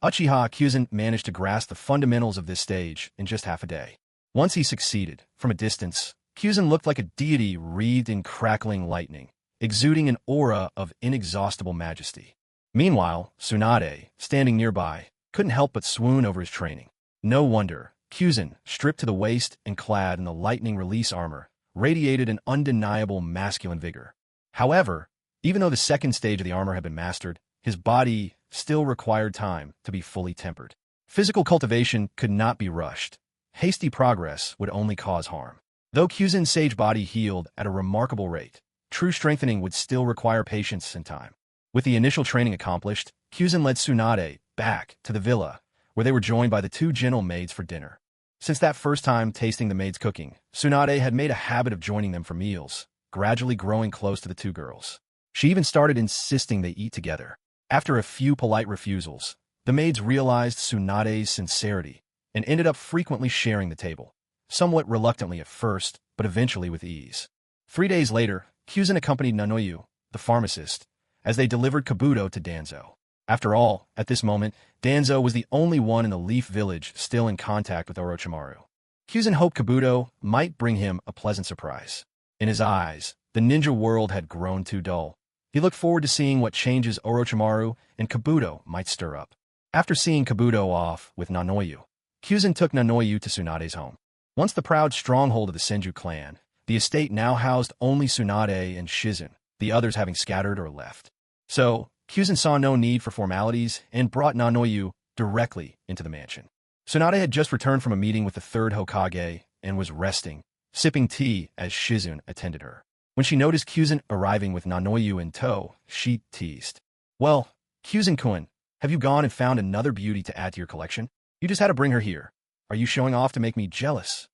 Uchiha Kyuzen managed to grasp the fundamentals of this stage in just half a day. Once he succeeded, from a distance, Kyuzen looked like a deity wreathed in crackling lightning, exuding an aura of inexhaustible majesty. Meanwhile, Tsunade, standing nearby, couldn't help but swoon over his training. No wonder, Kyuzen, stripped to the waist and clad in the lightning release armor, radiated an undeniable masculine vigor. However, even though the second stage of the armor had been mastered, his body still required time to be fully tempered. Physical cultivation could not be rushed. Hasty progress would only cause harm. Though Kyuzen's sage body healed at a remarkable rate, true strengthening would still require patience and time. With the initial training accomplished, Kyuzen led Tsunade back to the villa, where they were joined by the 2 gentle maids for dinner. Since that first time tasting the maids' cooking, Tsunade had made a habit of joining them for meals, gradually growing close to the 2 girls. She even started insisting they eat together. After a few polite refusals, the maids realized Tsunade's sincerity and ended up frequently sharing the table, somewhat reluctantly at first, but eventually with ease. 3 days later, Kyuzen accompanied Nanoyu, the pharmacist, as they delivered Kabuto to Danzo. After all, at this moment, Danzo was the only one in the Leaf Village still in contact with Orochimaru. Kyuzen hoped Kabuto might bring him a pleasant surprise. In his eyes, the ninja world had grown too dull. He looked forward to seeing what changes Orochimaru and Kabuto might stir up. After seeing Kabuto off with Nanoyu, Kyuzen took Nanoyu to Tsunade's home. Once the proud stronghold of the Senju clan, the estate now housed only Tsunade and Shizen, the others having scattered or left. So, Kyuzen saw no need for formalities and brought Nanoyu directly into the mansion. Tsunade had just returned from a meeting with the third Hokage and was resting, sipping tea as Shizun attended her. When she noticed Kyuzen arriving with Nanoyu in tow, she teased. "Well, Kyuzen-kun, have you gone and found another beauty to add to your collection? You just had to bring her here. Are you showing off to make me jealous?"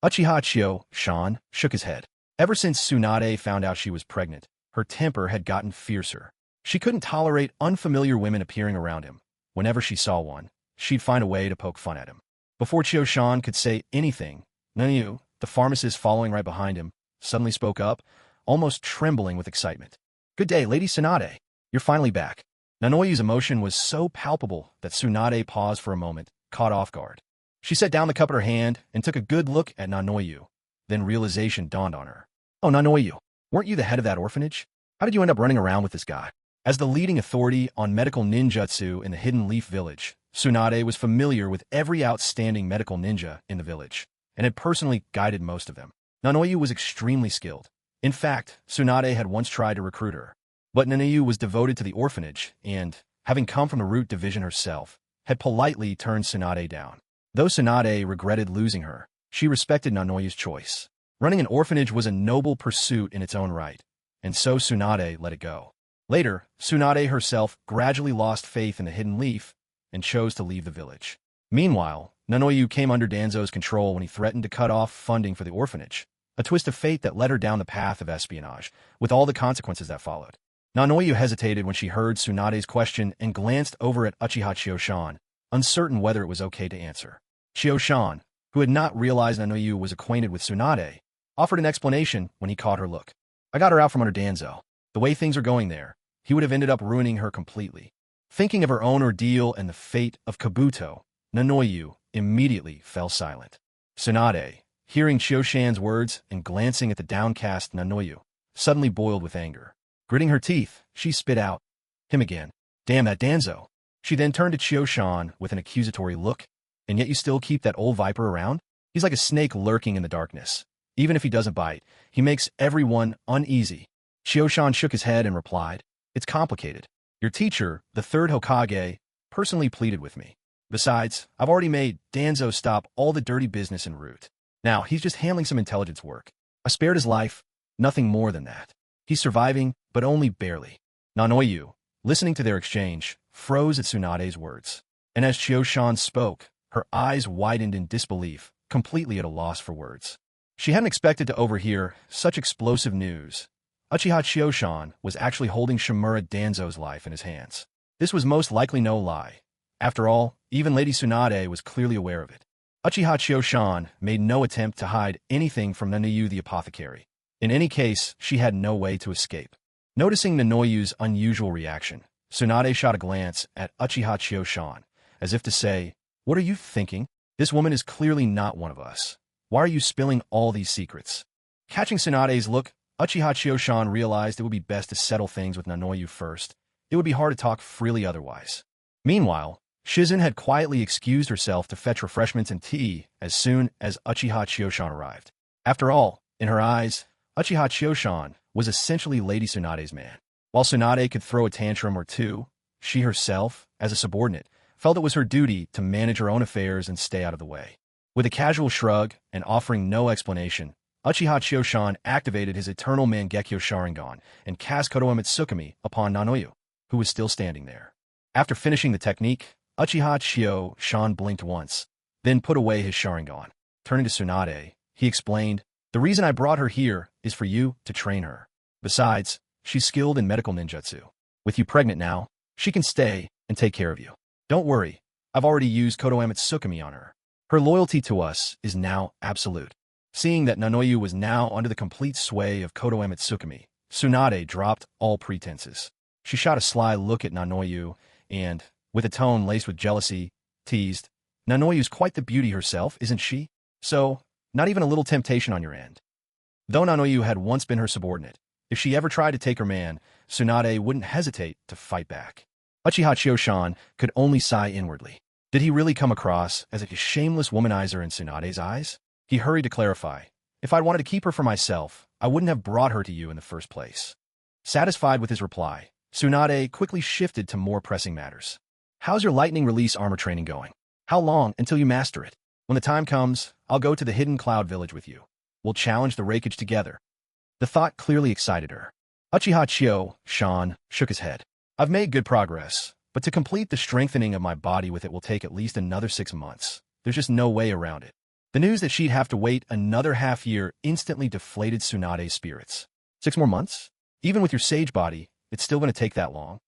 Uchiha Chioshan shook his head. Ever since Tsunade found out she was pregnant, her temper had gotten fiercer. She couldn't tolerate unfamiliar women appearing around him, Whenever she saw one, she'd find a way to poke fun at him. Before Chio-shan could say anything, Nanoyu, the pharmacist following right behind him, suddenly spoke up, almost trembling with excitement. "Good day, Lady Tsunade. You're finally back." Nanoyu's emotion was so palpable that Tsunade paused for a moment, caught off guard. She set down the cup in her hand and took a good look at Nanoyu. Then realization dawned on her. "Oh, Nanoyu, weren't you the head of that orphanage? How did you end up running around with this guy?" As the leading authority on medical ninjutsu in the Hidden Leaf Village, Tsunade was familiar with every outstanding medical ninja in the village, and had personally guided most of them. Nanoyu was extremely skilled. In fact, Tsunade had once tried to recruit her. But Nanoyu was devoted to the orphanage and, having come from the root division herself, had politely turned Tsunade down. Though Tsunade regretted losing her, she respected Nanoyu's choice. Running an orphanage was a noble pursuit in its own right, and so Tsunade let it go. Later, Tsunade herself gradually lost faith in the Hidden Leaf and chose to leave the village. Meanwhile, Nanoyu came under Danzo's control when he threatened to cut off funding for the orphanage, a twist of fate that led her down the path of espionage, with all the consequences that followed. Nanoyu hesitated when she heard Tsunade's question and glanced over at Uchiha Chio-shan, uncertain whether it was okay to answer. Chio-shan, who had not realized Nanoyu was acquainted with Tsunade, offered an explanation when he caught her look. "I got her out from under Danzo. The way things are going there, he would have ended up ruining her completely." Thinking of her own ordeal and the fate of Kabuto, Nanoyu immediately fell silent. Tsunade, hearing Chio-shan's words and glancing at the downcast Nanoyu, suddenly boiled with anger. Gritting her teeth, she spit out, "Him again. Damn that Danzo." She then turned to Chio-shan with an accusatory look. "And yet you still keep that old viper around? He's like a snake lurking in the darkness. Even if he doesn't bite, he makes everyone uneasy." Chio-shan shook his head and replied, "It's complicated. Your teacher, the third Hokage, personally pleaded with me. Besides, I've already made Danzo stop all the dirty business en route. Now, he's just handling some intelligence work. I spared his life, nothing more than that. He's surviving, but only barely." Nanoyu, listening to their exchange, froze at Tsunade's words. And as Chio-shan spoke, her eyes widened in disbelief, completely at a loss for words. She hadn't expected to overhear such explosive news. Uchiha Chio-shan was actually holding Shimura Danzo's life in his hands. This was most likely no lie. After all, even Lady Tsunade was clearly aware of it. Uchiha Chio-shan made no attempt to hide anything from Nanoyu the apothecary. In any case, she had no way to escape. Noticing Nanoyu's unusual reaction, Tsunade shot a glance at Uchiha Chio-shan, as if to say, "What are you thinking? This woman is clearly not one of us. Why are you spilling all these secrets?" Catching Tsunade's look, Uchiha Chio-shan realized it would be best to settle things with Nanoyu first. It would be hard to talk freely otherwise. Meanwhile, Shizen had quietly excused herself to fetch refreshments and tea as soon as Uchiha Chio-shan arrived. After all, in her eyes, Uchiha Chio-shan was essentially Lady Tsunade's man. While Tsunade could throw a tantrum or two, she herself, as a subordinate, felt it was her duty to manage her own affairs and stay out of the way. With a casual shrug and offering no explanation, Uchiha Chio-shan activated his eternal Mangekyo Sharingan and cast Kodoemetsukami upon Nanoyu, who was still standing there. After finishing the technique, Uchiha Chio-shan blinked once, then put away his Sharingan. Turning to Tsunade, he explained, "The reason I brought her here is for you to train her. Besides, she's skilled in medical ninjutsu. With you pregnant now, she can stay and take care of you. Don't worry, I've already used Kodoemetsukami on her. Her loyalty to us is now absolute." Seeing that Nanoyu was now under the complete sway of Kodoemetsukami, Tsunade dropped all pretenses. She shot a sly look at Nanoyu and, with a tone laced with jealousy, teased, "Nanoyu's quite the beauty herself, isn't she? So, not even a little temptation on your end." Though Nanoyu had once been her subordinate, if she ever tried to take her man, Tsunade wouldn't hesitate to fight back. Uchiha Chio-shan could only sigh inwardly. Did he really come across as a shameless womanizer in Tsunade's eyes? He hurried to clarify, "If I'd wanted to keep her for myself, I wouldn't have brought her to you in the first place." Satisfied with his reply, Tsunade quickly shifted to more pressing matters. "How's your lightning release armor training going? How long until you master it? When the time comes, I'll go to the Hidden Cloud Village with you. We'll challenge the Raikage together." The thought clearly excited her. Uchiha Chio-shan shook his head. "I've made good progress, but to complete the strengthening of my body with it will take at least another 6 months. There's just no way around it." The news that she'd have to wait another half year instantly deflated Tsunade's spirits. 6 more months? Even with your sage body, it's still going to take that long?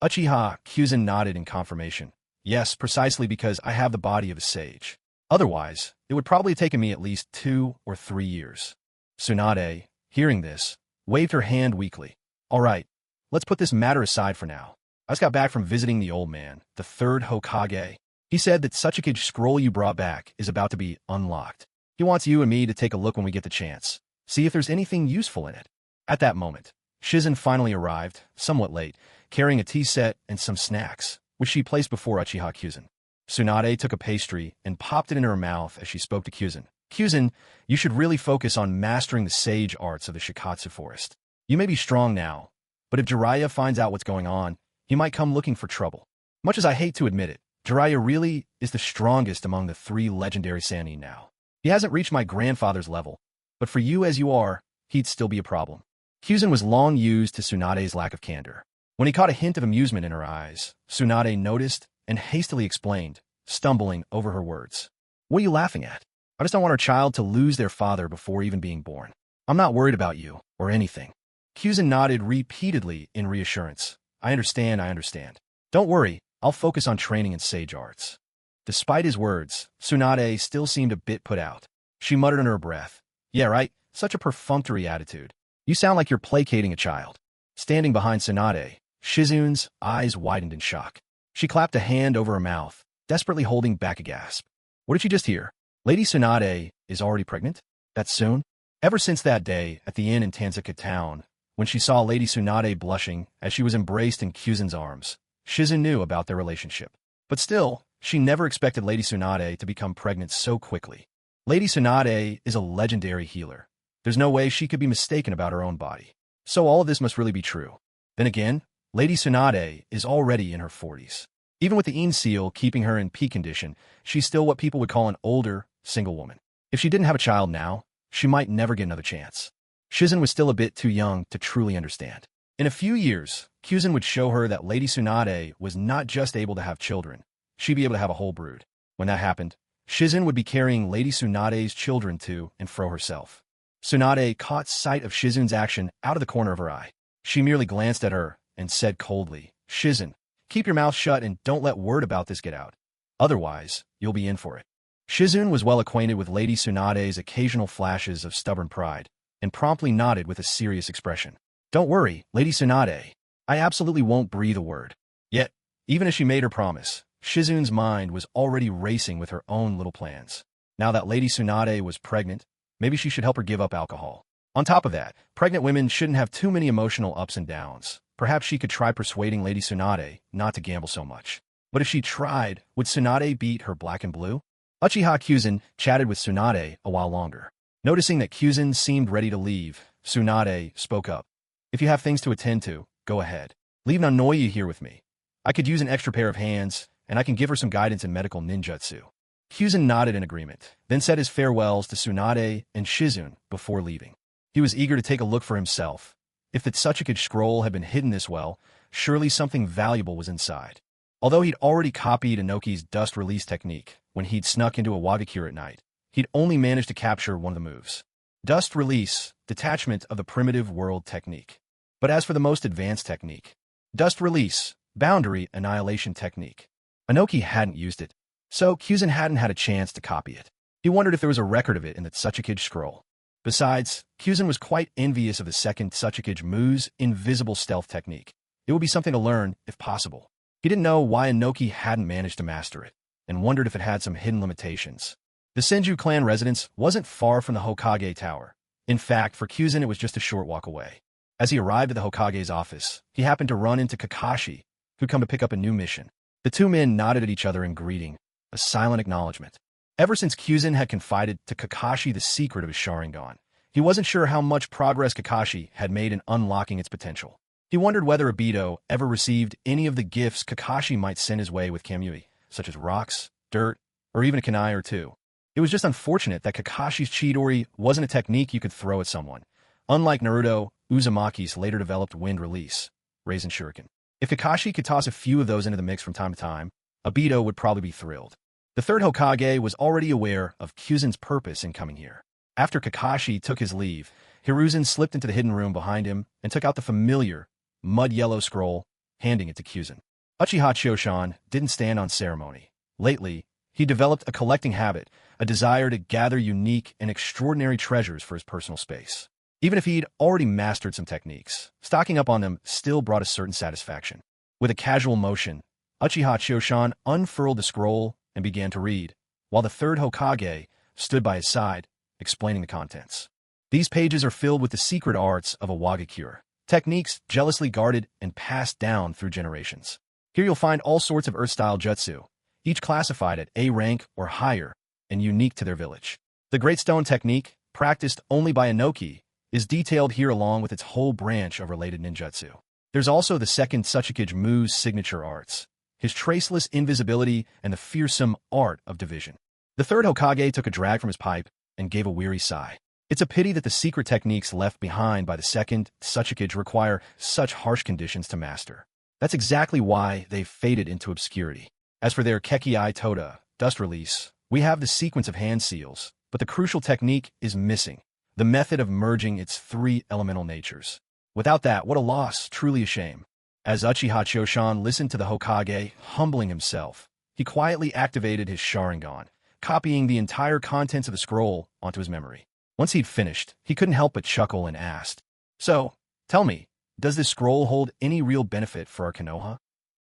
Uchiha Kyuzen nodded in confirmation, Yes, precisely because I have the body of a sage. Otherwise, it would probably have taken me at least 2 or 3 years. Tsunade, hearing this, waved her hand weakly. All right, let's put this matter aside for now. I just got back from visiting the old man, the third Hokage. He said that such a good scroll you brought back is about to be unlocked. He wants you and me to take a look when we get the chance. See if there's anything useful in it. At that moment, Shizen finally arrived, somewhat late, carrying a tea set and some snacks, which she placed before Uchiha Kyuzen. Tsunade took a pastry and popped it in her mouth as she spoke to Kyuzen. Kyuzen, you should really focus on mastering the sage arts of the Shikatsu forest. You may be strong now, but if Jiraiya finds out what's going on, he might come looking for trouble. Much as I hate to admit it, Jiraiya really is the strongest among the 3 legendary Sannin now. He hasn't reached my grandfather's level, but for you as you are, he'd still be a problem. Kyuzen was long used to Tsunade's lack of candor. When he caught a hint of amusement in her eyes, Tsunade noticed and hastily explained, stumbling over her words. What are you laughing at? I just don't want our child to lose their father before even being born. I'm not worried about you, or anything. Kyuzen nodded repeatedly in reassurance. I understand. Don't worry, I'll focus on training in sage arts. Despite his words, Tsunade still seemed a bit put out. She muttered under her breath. Yeah, right, such a perfunctory attitude. You sound like you're placating a child. Standing behind Tsunade, Shizun's eyes widened in shock. She clapped a hand over her mouth, desperately holding back a gasp. What did you just hear? Lady Tsunade is already pregnant? That soon? Ever since that day at the inn in Tanzuka town, when she saw Lady Tsunade blushing as she was embraced in Kyuzen's arms, Shizun knew about their relationship. But still, she never expected Lady Tsunade to become pregnant so quickly. Lady Tsunade is a legendary healer. There's no way she could be mistaken about her own body. So all of this must really be true. Then again, Lady Tsunade is already in her 40s. Even with the Yin seal keeping her in peak condition, she's still what people would call an older, single woman. If she didn't have a child now, she might never get another chance. Shizun was still a bit too young to truly understand. In a few years, Kyuzen would show her that Lady Tsunade was not just able to have children, she'd be able to have a whole brood. When that happened, Shizun would be carrying Lady Tsunade's children to and fro herself. Tsunade caught sight of Shizun's action out of the corner of her eye. She merely glanced at her and said coldly, Shizun, keep your mouth shut and don't let word about this get out. Otherwise, you'll be in for it. Shizun was well acquainted with Lady Tsunade's occasional flashes of stubborn pride, and promptly nodded with a serious expression. Don't worry, Lady Tsunade. I absolutely won't breathe a word. Yet, even as she made her promise, Shizun's mind was already racing with her own little plans. Now that Lady Tsunade was pregnant, maybe she should help her give up alcohol. On top of that, pregnant women shouldn't have too many emotional ups and downs. Perhaps she could try persuading Lady Tsunade not to gamble so much. But if she tried, would Tsunade beat her black and blue? Uchiha Kyuzen chatted with Tsunade a while longer. Noticing that Kyuzen seemed ready to leave, Tsunade spoke up. If you have things to attend to, go ahead. Leave Nanoye here with me. I could use an extra pair of hands, and I can give her some guidance in medical ninjutsu. Kyuzen nodded in agreement, then said his farewells to Tsunade and Shizun before leaving. He was eager to take a look for himself. If the Tsuchikage scroll had been hidden this well, surely something valuable was inside. Although he'd already copied Inoki's dust release technique when he'd snuck into a Wagakure at night, he'd only managed to capture one of the moves. Dust release, detachment of the primitive world technique. But as for the most advanced technique, dust release, boundary annihilation technique, Inoki hadn't used it, so Kyuzen hadn't had a chance to copy it. He wondered if there was a record of it in the Tsuchikage scroll. Besides, Kyuzen was quite envious of the second Tsuchikage Mu's invisible stealth technique. It would be something to learn, if possible. He didn't know why Inoki hadn't managed to master it, and wondered if it had some hidden limitations. The Senju clan residence wasn't far from the Hokage Tower. In fact, for Kyuzen it was just a short walk away. As he arrived at the Hokage's office, he happened to run into Kakashi, who'd come to pick up a new mission. The two men nodded at each other in greeting, a silent acknowledgement. Ever since Kyuzen had confided to Kakashi the secret of his Sharingan, he wasn't sure how much progress Kakashi had made in unlocking its potential. He wondered whether Obito ever received any of the gifts Kakashi might send his way with Kamui, such as rocks, dirt, or even a kunai or two. It was just unfortunate that Kakashi's Chidori wasn't a technique you could throw at someone. Unlike Naruto, Uzumaki's later developed wind release, Raisin Shuriken. If Kakashi could toss a few of those into the mix from time to time, Obito would probably be thrilled. The third Hokage was already aware of Kyuzen's purpose in coming here. After Kakashi took his leave, Hiruzen slipped into the hidden room behind him and took out the familiar, mud-yellow scroll, handing it to Kyuzen. Uchiha Choshan didn't stand on ceremony. Lately, he developed a collecting habit, a desire to gather unique and extraordinary treasures for his personal space. Even if he'd already mastered some techniques, stocking up on them still brought a certain satisfaction. With a casual motion, Uchiha Choshan unfurled the scroll and began to read, while the third Hokage stood by his side, explaining the contents. These pages are filled with the secret arts of a Wagakure, techniques jealously guarded and passed down through generations. Here you'll find all sorts of Earth-style jutsu, each classified at A rank or higher and unique to their village. The Great Stone technique, practiced only by Inoki, is detailed here along with its whole branch of related ninjutsu. There's also the second Tsuchikage Mu's signature arts, his traceless invisibility and the fearsome art of division. The third Hokage took a drag from his pipe and gave a weary sigh. It's a pity that the secret techniques left behind by the second Tsuchikage require such harsh conditions to master. That's exactly why they've faded into obscurity. As for their Kekiai Toda, dust release, we have the sequence of hand seals, but the crucial technique is missing, the method of merging its three elemental natures. Without that, what a loss, truly a shame. As Uchiha Choshan listened to the Hokage humbling himself, he quietly activated his Sharingan, copying the entire contents of the scroll onto his memory. Once he'd finished, he couldn't help but chuckle and asked, "So, tell me, does this scroll hold any real benefit for our Konoha?"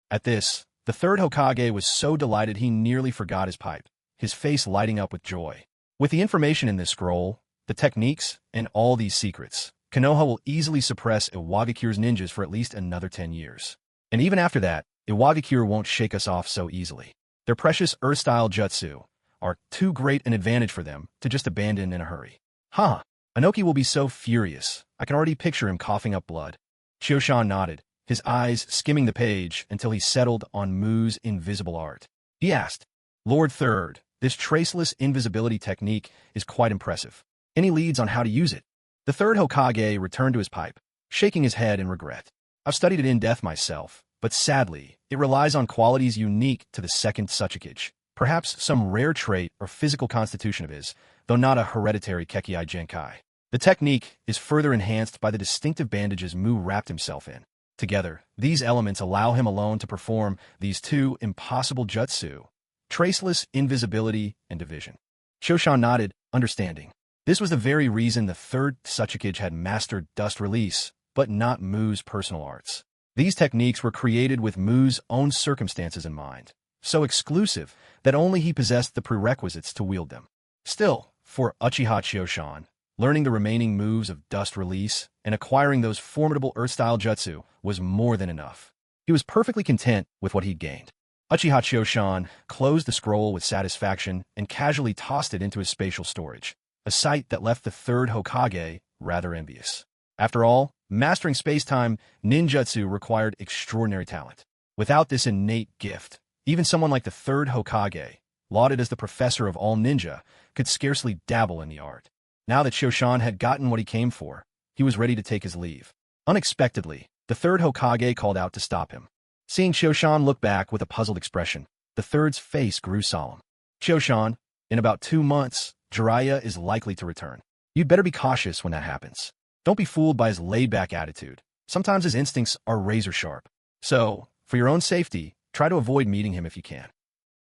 At this, the third Hokage was so delighted he nearly forgot his pipe, his face lighting up with joy. With the information in this scroll, the techniques, and all these secrets, Konoha will easily suppress Iwagakure's ninjas for at least another 10 years. And even after that, Iwagakure won't shake us off so easily. Their precious Earth-style jutsu are too great an advantage for them to just abandon in a hurry. Huh, Inoki will be so furious. I can already picture him coughing up blood. Choshan nodded, his eyes skimming the page until he settled on Mu's invisible art. He asked, "Lord Third, this traceless invisibility technique is quite impressive. Any leads on how to use it?" The third Hokage returned to his pipe, shaking his head in regret. "I've studied it in depth myself, but sadly, it relies on qualities unique to the second Tsuchikage. Perhaps some rare trait or physical constitution of his, though not a hereditary Kekiai Genkai. The technique is further enhanced by the distinctive bandages Mu wrapped himself in. Together, these elements allow him alone to perform these two impossible jutsu, traceless invisibility and division." Choshan nodded, understanding. This was the very reason the third Tsuchikage had mastered dust release, but not Mu's personal arts. These techniques were created with Mu's own circumstances in mind, so exclusive that only he possessed the prerequisites to wield them. Still, for Uchiha Choshan, learning the remaining moves of dust release and acquiring those formidable Earth-style jutsu was more than enough. He was perfectly content with what he'd gained. Uchiha Choshan closed the scroll with satisfaction and casually tossed it into his spatial storage, a sight that left the third Hokage rather envious. After all, mastering space-time ninjutsu required extraordinary talent. Without this innate gift, even someone like the third Hokage, lauded as the professor of all ninja, could scarcely dabble in the art. Now that Choshan had gotten what he came for, he was ready to take his leave. Unexpectedly, the third Hokage called out to stop him. Seeing Choshan look back with a puzzled expression, the third's face grew solemn. "Choshan, in about 2 months, Jiraiya is likely to return. You'd better be cautious when that happens. Don't be fooled by his laid-back attitude. Sometimes his instincts are razor-sharp. So, for your own safety, try to avoid meeting him if you can."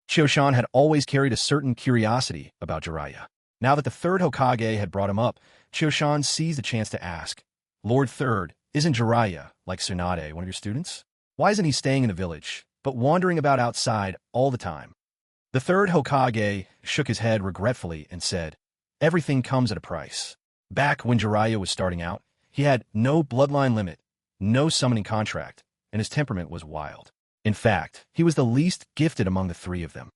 Choshan had always carried a certain curiosity about Jiraiya. Now that the third Hokage had brought him up, Choshan seized the chance to ask, "Lord Third, isn't Jiraiya, like Tsunade, one of your students? Why isn't he staying in the village, but wandering about outside all the time?" The third Hokage shook his head regretfully and said, "Everything comes at a price. Back when Jiraiya was starting out, he had no bloodline limit, no summoning contract, and his temperament was wild. In fact, he was the least gifted among the three of them.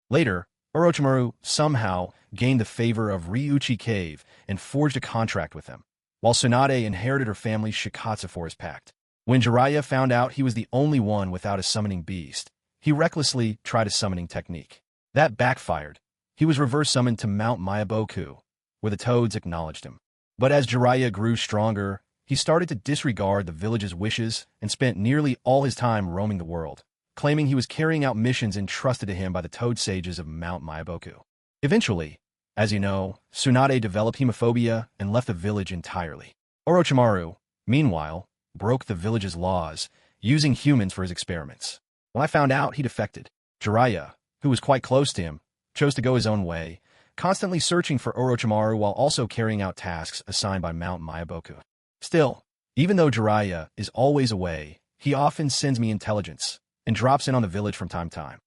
Later, Orochimaru somehow gained the favor of Ryuchi Cave and forged a contract with them, while Tsunade inherited her family's Shikatsu Forest Pact. When Jiraiya found out he was the only one without a summoning beast, he recklessly tried a summoning technique. That backfired. He was reverse summoned to Mount Myaboku, where the toads acknowledged him. But as Jiraiya grew stronger, he started to disregard the village's wishes and spent nearly all his time roaming the world, claiming he was carrying out missions entrusted to him by the toad sages of Mount Myaboku. Eventually, as you know, Tsunade developed hemophobia and left the village entirely. Orochimaru, meanwhile, broke the village's laws, using humans for his experiments. When I found out, he defected. Jiraiya, who was quite close to him, chose to go his own way, constantly searching for Orochimaru while also carrying out tasks assigned by Mount Myaboku. Still, even though Jiraiya is always away, he often sends me intelligence and drops in on the village from time to time.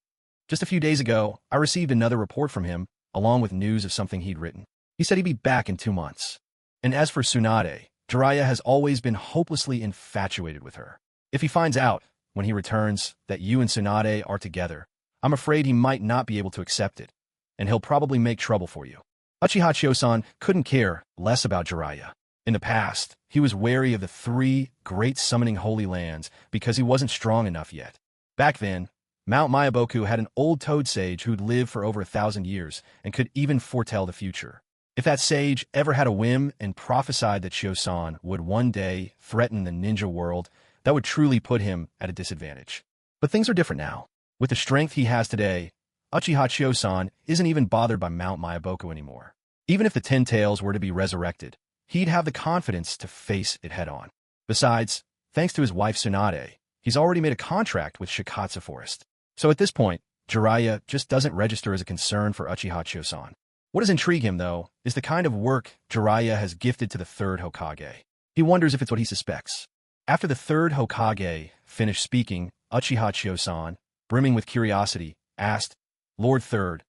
Just a few days ago, I received another report from him, along with news of something he'd written. He said he'd be back in 2 months. And as for Tsunade, Jiraiya has always been hopelessly infatuated with her. If he finds out, when he returns, that you and Tsunade are together, I'm afraid he might not be able to accept it, and he'll probably make trouble for you. Uchiha Chiosan couldn't care less about Jiraiya. In the past, he was wary of the 3 great summoning holy lands because he wasn't strong enough yet. Back then, Mount Myaboku had an old toad sage who'd lived for over 1,000 years and could even foretell the future. If that sage ever had a whim and prophesied that Chiosan would one day threaten the ninja world, that would truly put him at a disadvantage. But things are different now. With the strength he has today, Uchiha Chiosan isn't even bothered by Mount Myaboku anymore. Even if the 10 Tails were to be resurrected, he'd have the confidence to face it head-on. Besides, thanks to his wife Tsunade, he's already made a contract with Shikatsu Forest. So at this point, Jiraiya just doesn't register as a concern for Uchiha Chiosan. What does intrigue him, though, is the kind of work Jiraiya has gifted to the 3rd Hokage. He wonders if it's what he suspects. After the 3rd Hokage finished speaking, Uchiha Chiosan, brimming with curiosity, asked, "Lord 3rd,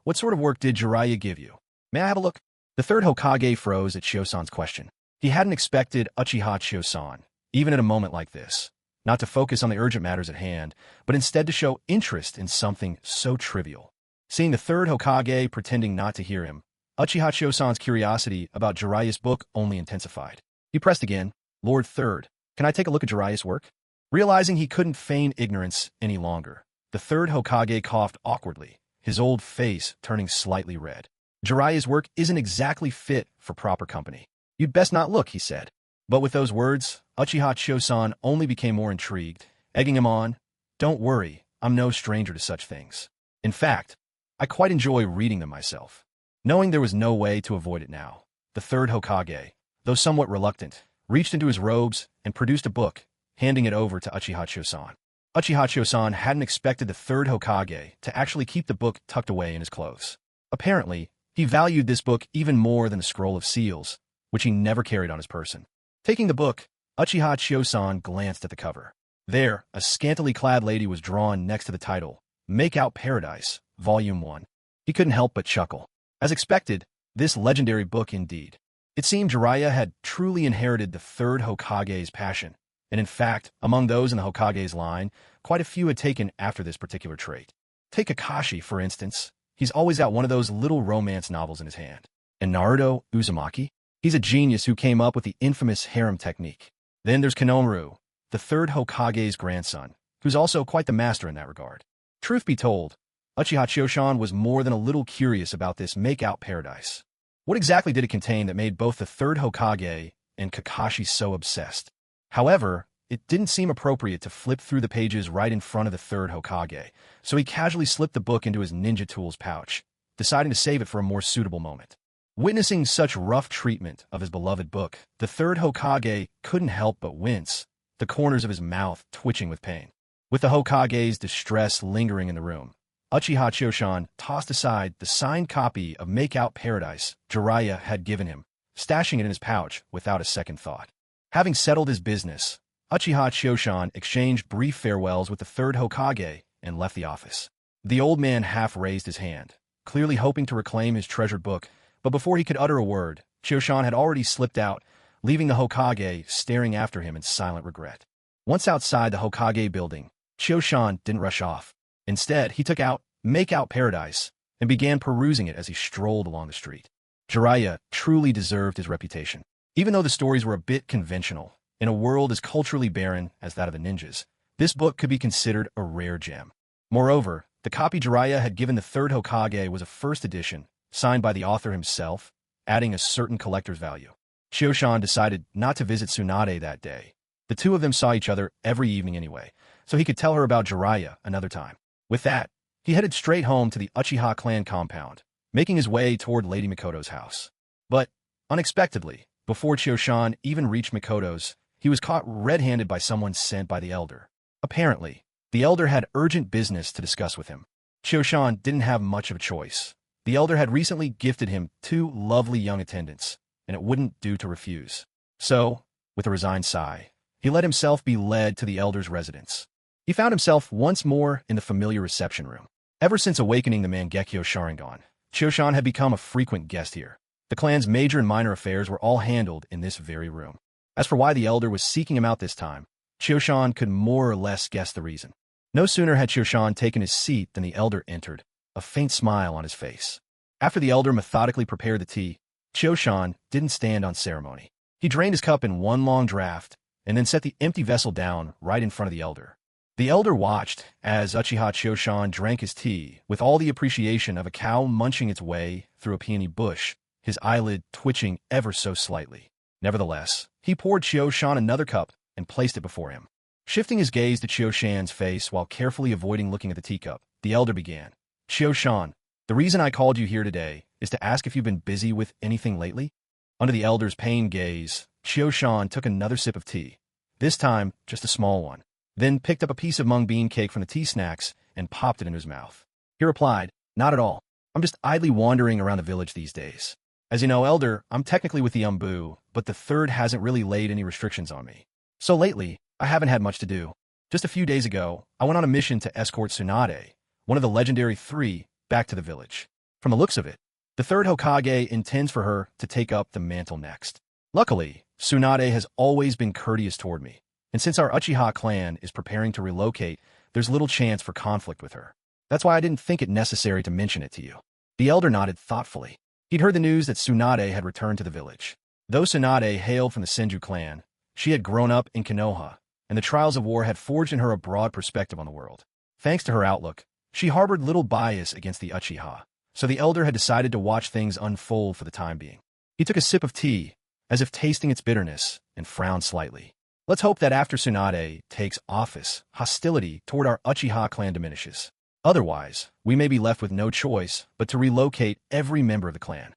what sort of work did Jiraiya give you? May I have a look?" The 3rd Hokage froze at Chiosan's question. He hadn't expected Uchiha Chiosan, even at a moment like this, not to focus on the urgent matters at hand, but instead to show interest in something so trivial. Seeing the 3rd Hokage pretending not to hear him, Uchiha Chiosan's curiosity about Jiraiya's book only intensified. He pressed again, "Lord 3rd, can I take a look at Jiraiya's work?" Realizing he couldn't feign ignorance any longer, the 3rd Hokage coughed awkwardly, his old face turning slightly red. Jiraiya's work isn't exactly fit for proper company. "You'd best not look," he said. But with those words, Uchiha Chiosan only became more intrigued, egging him on. "Don't worry, I'm no stranger to such things. In fact, I quite enjoy reading them myself." Knowing there was no way to avoid it now, the 3rd Hokage, though somewhat reluctant, reached into his robes and produced a book, handing it over to Uchiha Chiosan. Uchiha Chiosan hadn't expected the 3rd Hokage to actually keep the book tucked away in his clothes. Apparently, he valued this book even more than the Scroll of Seals, which he never carried on his person. Taking the book, Uchiha Chiosan glanced at the cover. There, a scantily clad lady was drawn next to the title, Make Out Paradise, Volume 1. He couldn't help but chuckle. As expected, this legendary book indeed. It seemed Jiraiya had truly inherited the 3rd Hokage's passion, and in fact, among those in the Hokage's line, quite a few had taken after this particular trait. Take Kakashi, for instance. He's always got one of those little romance novels in his hand. And Naruto Uzumaki? He's a genius who came up with the infamous harem technique. Then there's Konohamaru, the 3rd Hokage's grandson, who's also quite the master in that regard. Truth be told, Uchiha Chiosan was more than a little curious about this Make-Out Paradise. What exactly did it contain that made both the 3rd Hokage and Kakashi so obsessed? However, it didn't seem appropriate to flip through the pages right in front of the 3rd Hokage, so he casually slipped the book into his ninja tools pouch, deciding to save it for a more suitable moment. Witnessing such rough treatment of his beloved book, the 3rd Hokage couldn't help but wince, the corners of his mouth twitching with pain. With the Hokage's distress lingering in the room, Uchiha Chiosan tossed aside the signed copy of Make Out Paradise Jiraiya had given him, stashing it in his pouch without a second thought. Having settled his business, Uchiha Chiosan exchanged brief farewells with the 3rd Hokage and left the office. The old man half raised his hand, clearly hoping to reclaim his treasured book, but before he could utter a word, Chiosan had already slipped out, leaving the Hokage staring after him in silent regret. Once outside the Hokage building, Chiosan didn't rush off. Instead, he took out Make Out Paradise and began perusing it as he strolled along the street. Jiraiya truly deserved his reputation. Even though the stories were a bit conventional, in a world as culturally barren as that of the ninjas, this book could be considered a rare gem. Moreover, the copy Jiraiya had given the 3rd Hokage was a first edition, signed by the author himself, adding a certain collector's value. Chiosan decided not to visit Tsunade that day. The two of them saw each other every evening anyway, so he could tell her about Jiraiya another time. With that, he headed straight home to the Uchiha clan compound, making his way toward Lady Mikoto's house. But, unexpectedly, before Chiosan even reached Mikoto's, he was caught red-handed by someone sent by the elder. Apparently, The elder had urgent business to discuss with him. Chioshan didn't have much of a choice. The elder had recently gifted him 2 lovely young attendants, and it wouldn't do to refuse. So, with a resigned sigh, he let himself be led to the elder's residence. He found himself once more in the familiar reception room. Ever since awakening the Mangekyo Sharingan, Chioshan had become a frequent guest here. The clan's major and minor affairs were all handled in this very room. As for why the elder was seeking him out this time, Chioshan could more or less guess the reason. No sooner had Chioshan taken his seat than the elder entered, a faint smile on his face. After the elder methodically prepared the tea, Chioshan didn't stand on ceremony. He drained his cup in one long draught, and then set the empty vessel down right in front of the elder. The elder watched as Uchiha Chioshan drank his tea with all the appreciation of a cow munching its way through a peony bush, his eyelid twitching ever so slightly. Nevertheless, he poured Chioshan another cup and placed it before him. Shifting his gaze to Chioshan's face while carefully avoiding looking at the teacup, the elder began. Chioshan, the reason I called you here today is to ask if you've been busy with anything lately? Under the elder's pained gaze, Chioshan took another sip of tea, this time just a small one, then picked up a piece of mung bean cake from the tea snacks and popped it into his mouth. He replied, not at all. I'm just idly wandering around the village these days. As you know, elder, I'm technically with the Umbu, but the third hasn't really laid any restrictions on me. So lately, I haven't had much to do. Just a few days ago, I went on a mission to escort Tsunade, one of the legendary 3, back to the village. From the looks of it, the third Hokage intends for her to take up the mantle next. Luckily, Tsunade has always been courteous toward me, and since our Uchiha clan is preparing to relocate, there's little chance for conflict with her. That's why I didn't think it necessary to mention it to you. The elder nodded thoughtfully. He'd heard the news that Tsunade had returned to the village. Though Tsunade hailed from the Senju clan, she had grown up in Konoha, and the trials of war had forged in her a broad perspective on the world. Thanks to her outlook, she harbored little bias against the Uchiha, so the elder had decided to watch things unfold for the time being. He took a sip of tea, as if tasting its bitterness, and frowned slightly. Let's hope that after Tsunade takes office, hostility toward our Uchiha clan diminishes. Otherwise, we may be left with no choice but to relocate every member of the clan.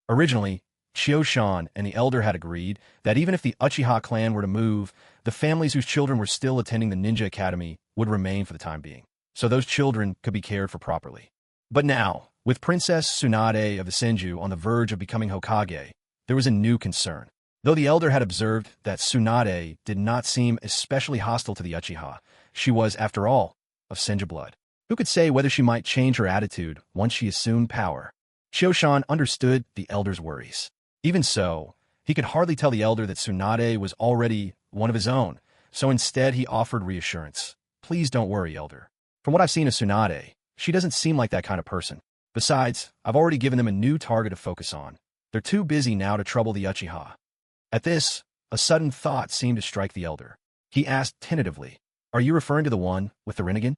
Originally, Chioshan and the elder had agreed that even if the Uchiha clan were to move, the families whose children were still attending the ninja academy would remain for the time being, so those children could be cared for properly. But now, with Princess Tsunade of the Senju on the verge of becoming Hokage, there was a new concern. Though the elder had observed that Tsunade did not seem especially hostile to the Uchiha, she was, after all, of Senju blood. Who could say whether she might change her attitude once she assumed power? Chioshan understood the elder's worries. Even so, he could hardly tell the elder that Tsunade was already one of his own, so instead he offered reassurance. Please don't worry, elder. From what I've seen of Tsunade, she doesn't seem like that kind of person. Besides, I've already given them a new target to focus on. They're too busy now to trouble the Uchiha. At this, a sudden thought seemed to strike the elder. He asked tentatively, are you referring to the one with the Rinnegan?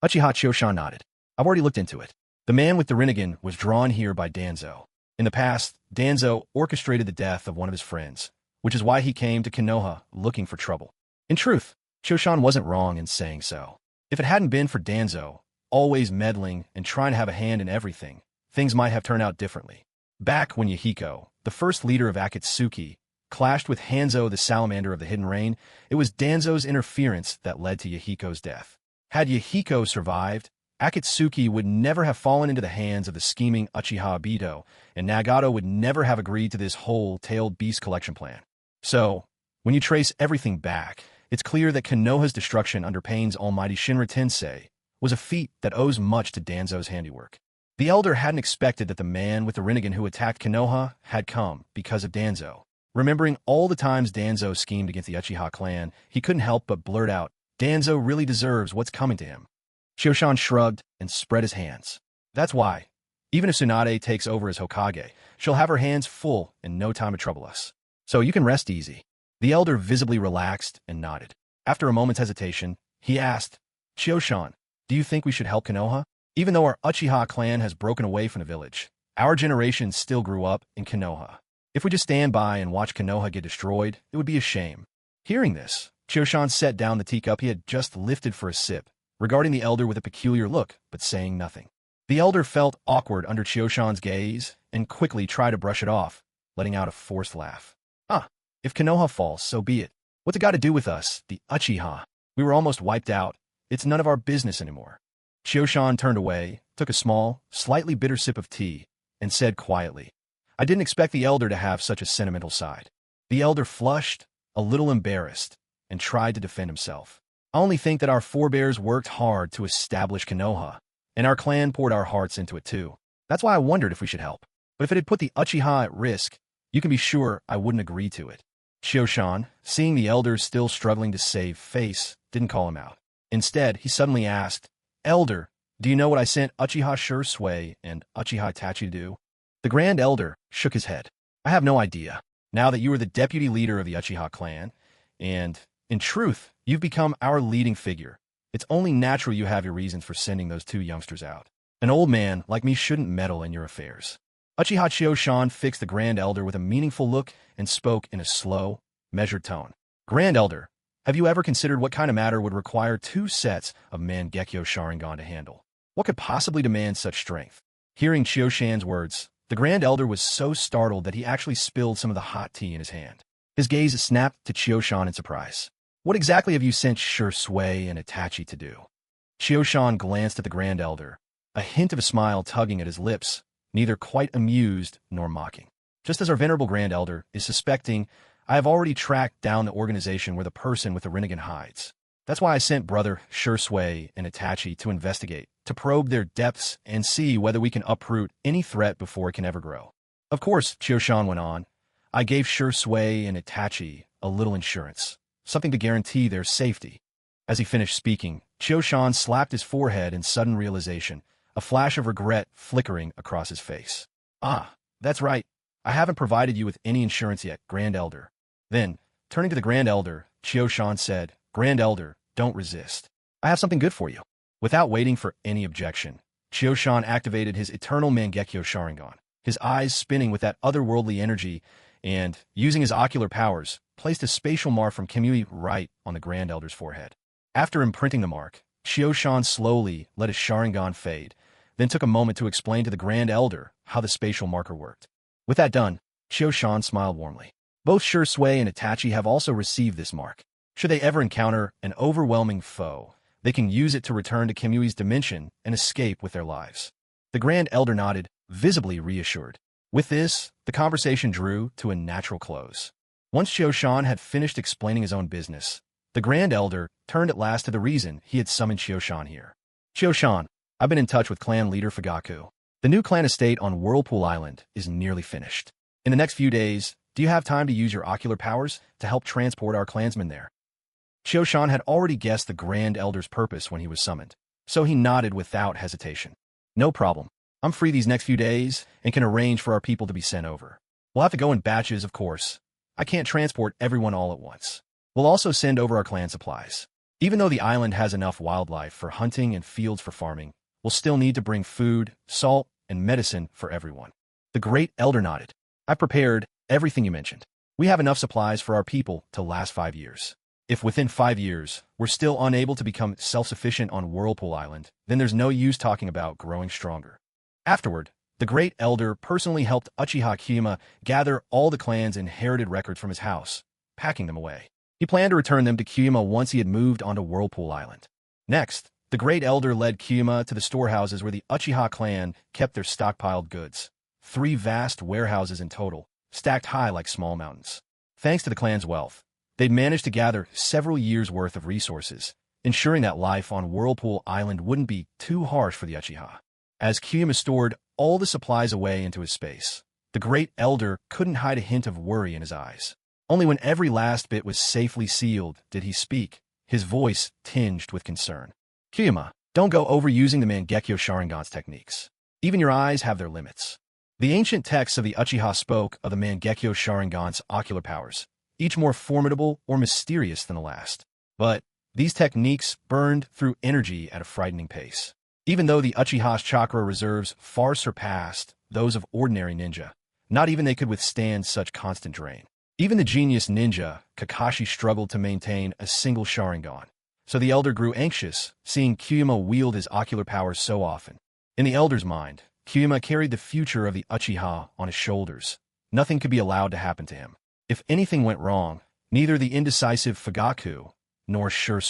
Uchiha Chioshan nodded. I've already looked into it. The man with the Rinnegan was drawn here by Danzo. In the past, Danzo orchestrated the death of one of his friends, which is why he came to Konoha looking for trouble. In truth, Chioshan wasn't wrong in saying so. If it hadn't been for Danzo, always meddling and trying to have a hand in everything, things might have turned out differently. Back when Yahiko, the first leader of Akatsuki, clashed with Hanzo the Salamander of the Hidden Rain, it was Danzo's interference that led to Yahiko's death. Had Yahiko survived, Akatsuki would never have fallen into the hands of the scheming Uchiha Obito, and Nagato would never have agreed to this whole tailed beast collection plan. So, when you trace everything back, it's clear that Konoha's destruction under Pain's almighty Shinra Tensei was a feat that owes much to Danzo's handiwork. The elder hadn't expected that the man with the Rinnegan who attacked Konoha had come because of Danzo. Remembering all the times Danzo schemed against the Uchiha clan, he couldn't help but blurt out, Danzo really deserves what's coming to him. Chioshan shrugged and spread his hands. That's why, even if Tsunade takes over as Hokage, she'll have her hands full and no time to trouble us. So you can rest easy. The elder visibly relaxed and nodded. After a moment's hesitation, he asked, Chioshan, do you think we should help Konoha? Even though our Uchiha clan has broken away from the village, our generation still grew up in Konoha. If we just stand by and watch Konoha get destroyed, it would be a shame. Hearing this, Chioshan set down the teacup he had just lifted for a sip, regarding the elder with a peculiar look, but saying nothing. The elder felt awkward under Chioshan's gaze and quickly tried to brush it off, letting out a forced laugh. If Konoha falls, so be it. What's it got to do with us, the Uchiha? We were almost wiped out, it's none of our business anymore. Chioshan turned away, took a small, slightly bitter sip of tea, and said quietly, I didn't expect the elder to have such a sentimental side. The elder flushed, a little embarrassed, and tried to defend himself. I only think that our forebears worked hard to establish Konoha, and our clan poured our hearts into it too. That's why I wondered if we should help. But if it had put the Uchiha at risk, you can be sure I wouldn't agree to it. Chioshan, seeing the elder still struggling to save face, didn't call him out. Instead, he suddenly asked, Elder, do you know what I sent Uchiha Sure and Uchiha Itachi to do? The Grand Elder shook his head. I have no idea. Now that you are the deputy leader of the Uchiha clan, and, in truth, you've become our leading figure, it's only natural you have your reasons for sending those two youngsters out. An old man like me shouldn't meddle in your affairs. Uchiha Chioshan fixed the Grand Elder with a meaningful look and spoke in a slow, measured tone. Grand Elder, have you ever considered what kind of matter would require 2 sets of Mangekyo Sharingan to handle? What could possibly demand such strength? Hearing Chioshan's words, the Grand Elder was so startled that he actually spilled some of the hot tea in his hand. His gaze snapped to Chioshan in surprise. What exactly have you sent Sure and Itachi to do? Chioshan glanced at the Grand Elder, a hint of a smile tugging at his lips, neither quite amused nor mocking. Just as our venerable Grand Elder is suspecting, I have already tracked down the organization where the person with the Rinnegan hides. That's why I sent brother Sure and Itachi to investigate, to probe their depths and see whether we can uproot any threat before it can ever grow. Of course, Chioshan went on, I gave Sure and Itachi a little insurance, something to guarantee their safety. As he finished speaking, Chioshan slapped his forehead in sudden realization, a flash of regret flickering across his face. Ah, that's right. I haven't provided you with any insurance yet, Grand Elder. Then, turning to the Grand Elder, Chioshan said, Grand Elder, don't resist. I have something good for you. Without waiting for any objection, Chioshan activated his eternal Mangekyo Sharingan, his eyes spinning with that otherworldly energy, and, using his ocular powers, placed a spatial mark from Kamui right on the Grand Elder's forehead. After imprinting the mark, Chioshan slowly let his Sharingan fade, then took a moment to explain to the Grand Elder how the spatial marker worked. With that done, Chioshan smiled warmly. Both Sure and Itachi have also received this mark. Should they ever encounter an overwhelming foe, they can use it to return to Kimui's dimension and escape with their lives. The Grand Elder nodded, visibly reassured. With this, the conversation drew to a natural close. Once Chioshan had finished explaining his own business, the Grand Elder turned at last to the reason he had summoned Chioshan here. Chioshan, I've been in touch with clan leader Fugaku. The new clan estate on Whirlpool Island is nearly finished. In the next few days, do you have time to use your ocular powers to help transport our clansmen there? Chioshan had already guessed the Grand Elder's purpose when he was summoned, so he nodded without hesitation. No problem. I'm free these next few days and can arrange for our people to be sent over. We'll have to go in batches, of course. I can't transport everyone all at once. We'll also send over our clan supplies. Even though the island has enough wildlife for hunting and fields for farming, we'll still need to bring food, salt, and medicine for everyone. The Great Elder nodded. I've prepared everything you mentioned. We have enough supplies for our people to last 5 years. If within 5 years, we're still unable to become self-sufficient on Whirlpool Island, then there's no use talking about growing stronger. Afterward, the Great Elder personally helped Uchiha Kiyama gather all the clan's inherited records from his house, packing them away. He planned to return them to Kiyama once he had moved onto Whirlpool Island. Next, the Great Elder led Kiyama to the storehouses where the Uchiha clan kept their stockpiled goods. 3 vast warehouses in total, stacked high like small mountains. Thanks to the clan's wealth, they'd managed to gather several years' worth of resources, ensuring that life on Whirlpool Island wouldn't be too harsh for the Uchiha. As Kiyama stored all the supplies away into his space, the Great Elder couldn't hide a hint of worry in his eyes. Only when every last bit was safely sealed did he speak, his voice tinged with concern. Kiyama, don't go overusing the Mangekyo Sharingan's techniques. Even your eyes have their limits. The ancient texts of the Uchiha spoke of the Mangekyo Sharingan's ocular powers, each more formidable or mysterious than the last. But these techniques burned through energy at a frightening pace. Even though the Uchiha's chakra reserves far surpassed those of ordinary ninja, not even they could withstand such constant drain. Even the genius ninja, Kakashi, struggled to maintain a single Sharingan, so the Elder grew anxious, seeing Kiyama wield his ocular powers so often. In the Elder's mind, Kiyama carried the future of the Uchiha on his shoulders. Nothing could be allowed to happen to him. If anything went wrong, neither the indecisive Fugaku nor Sure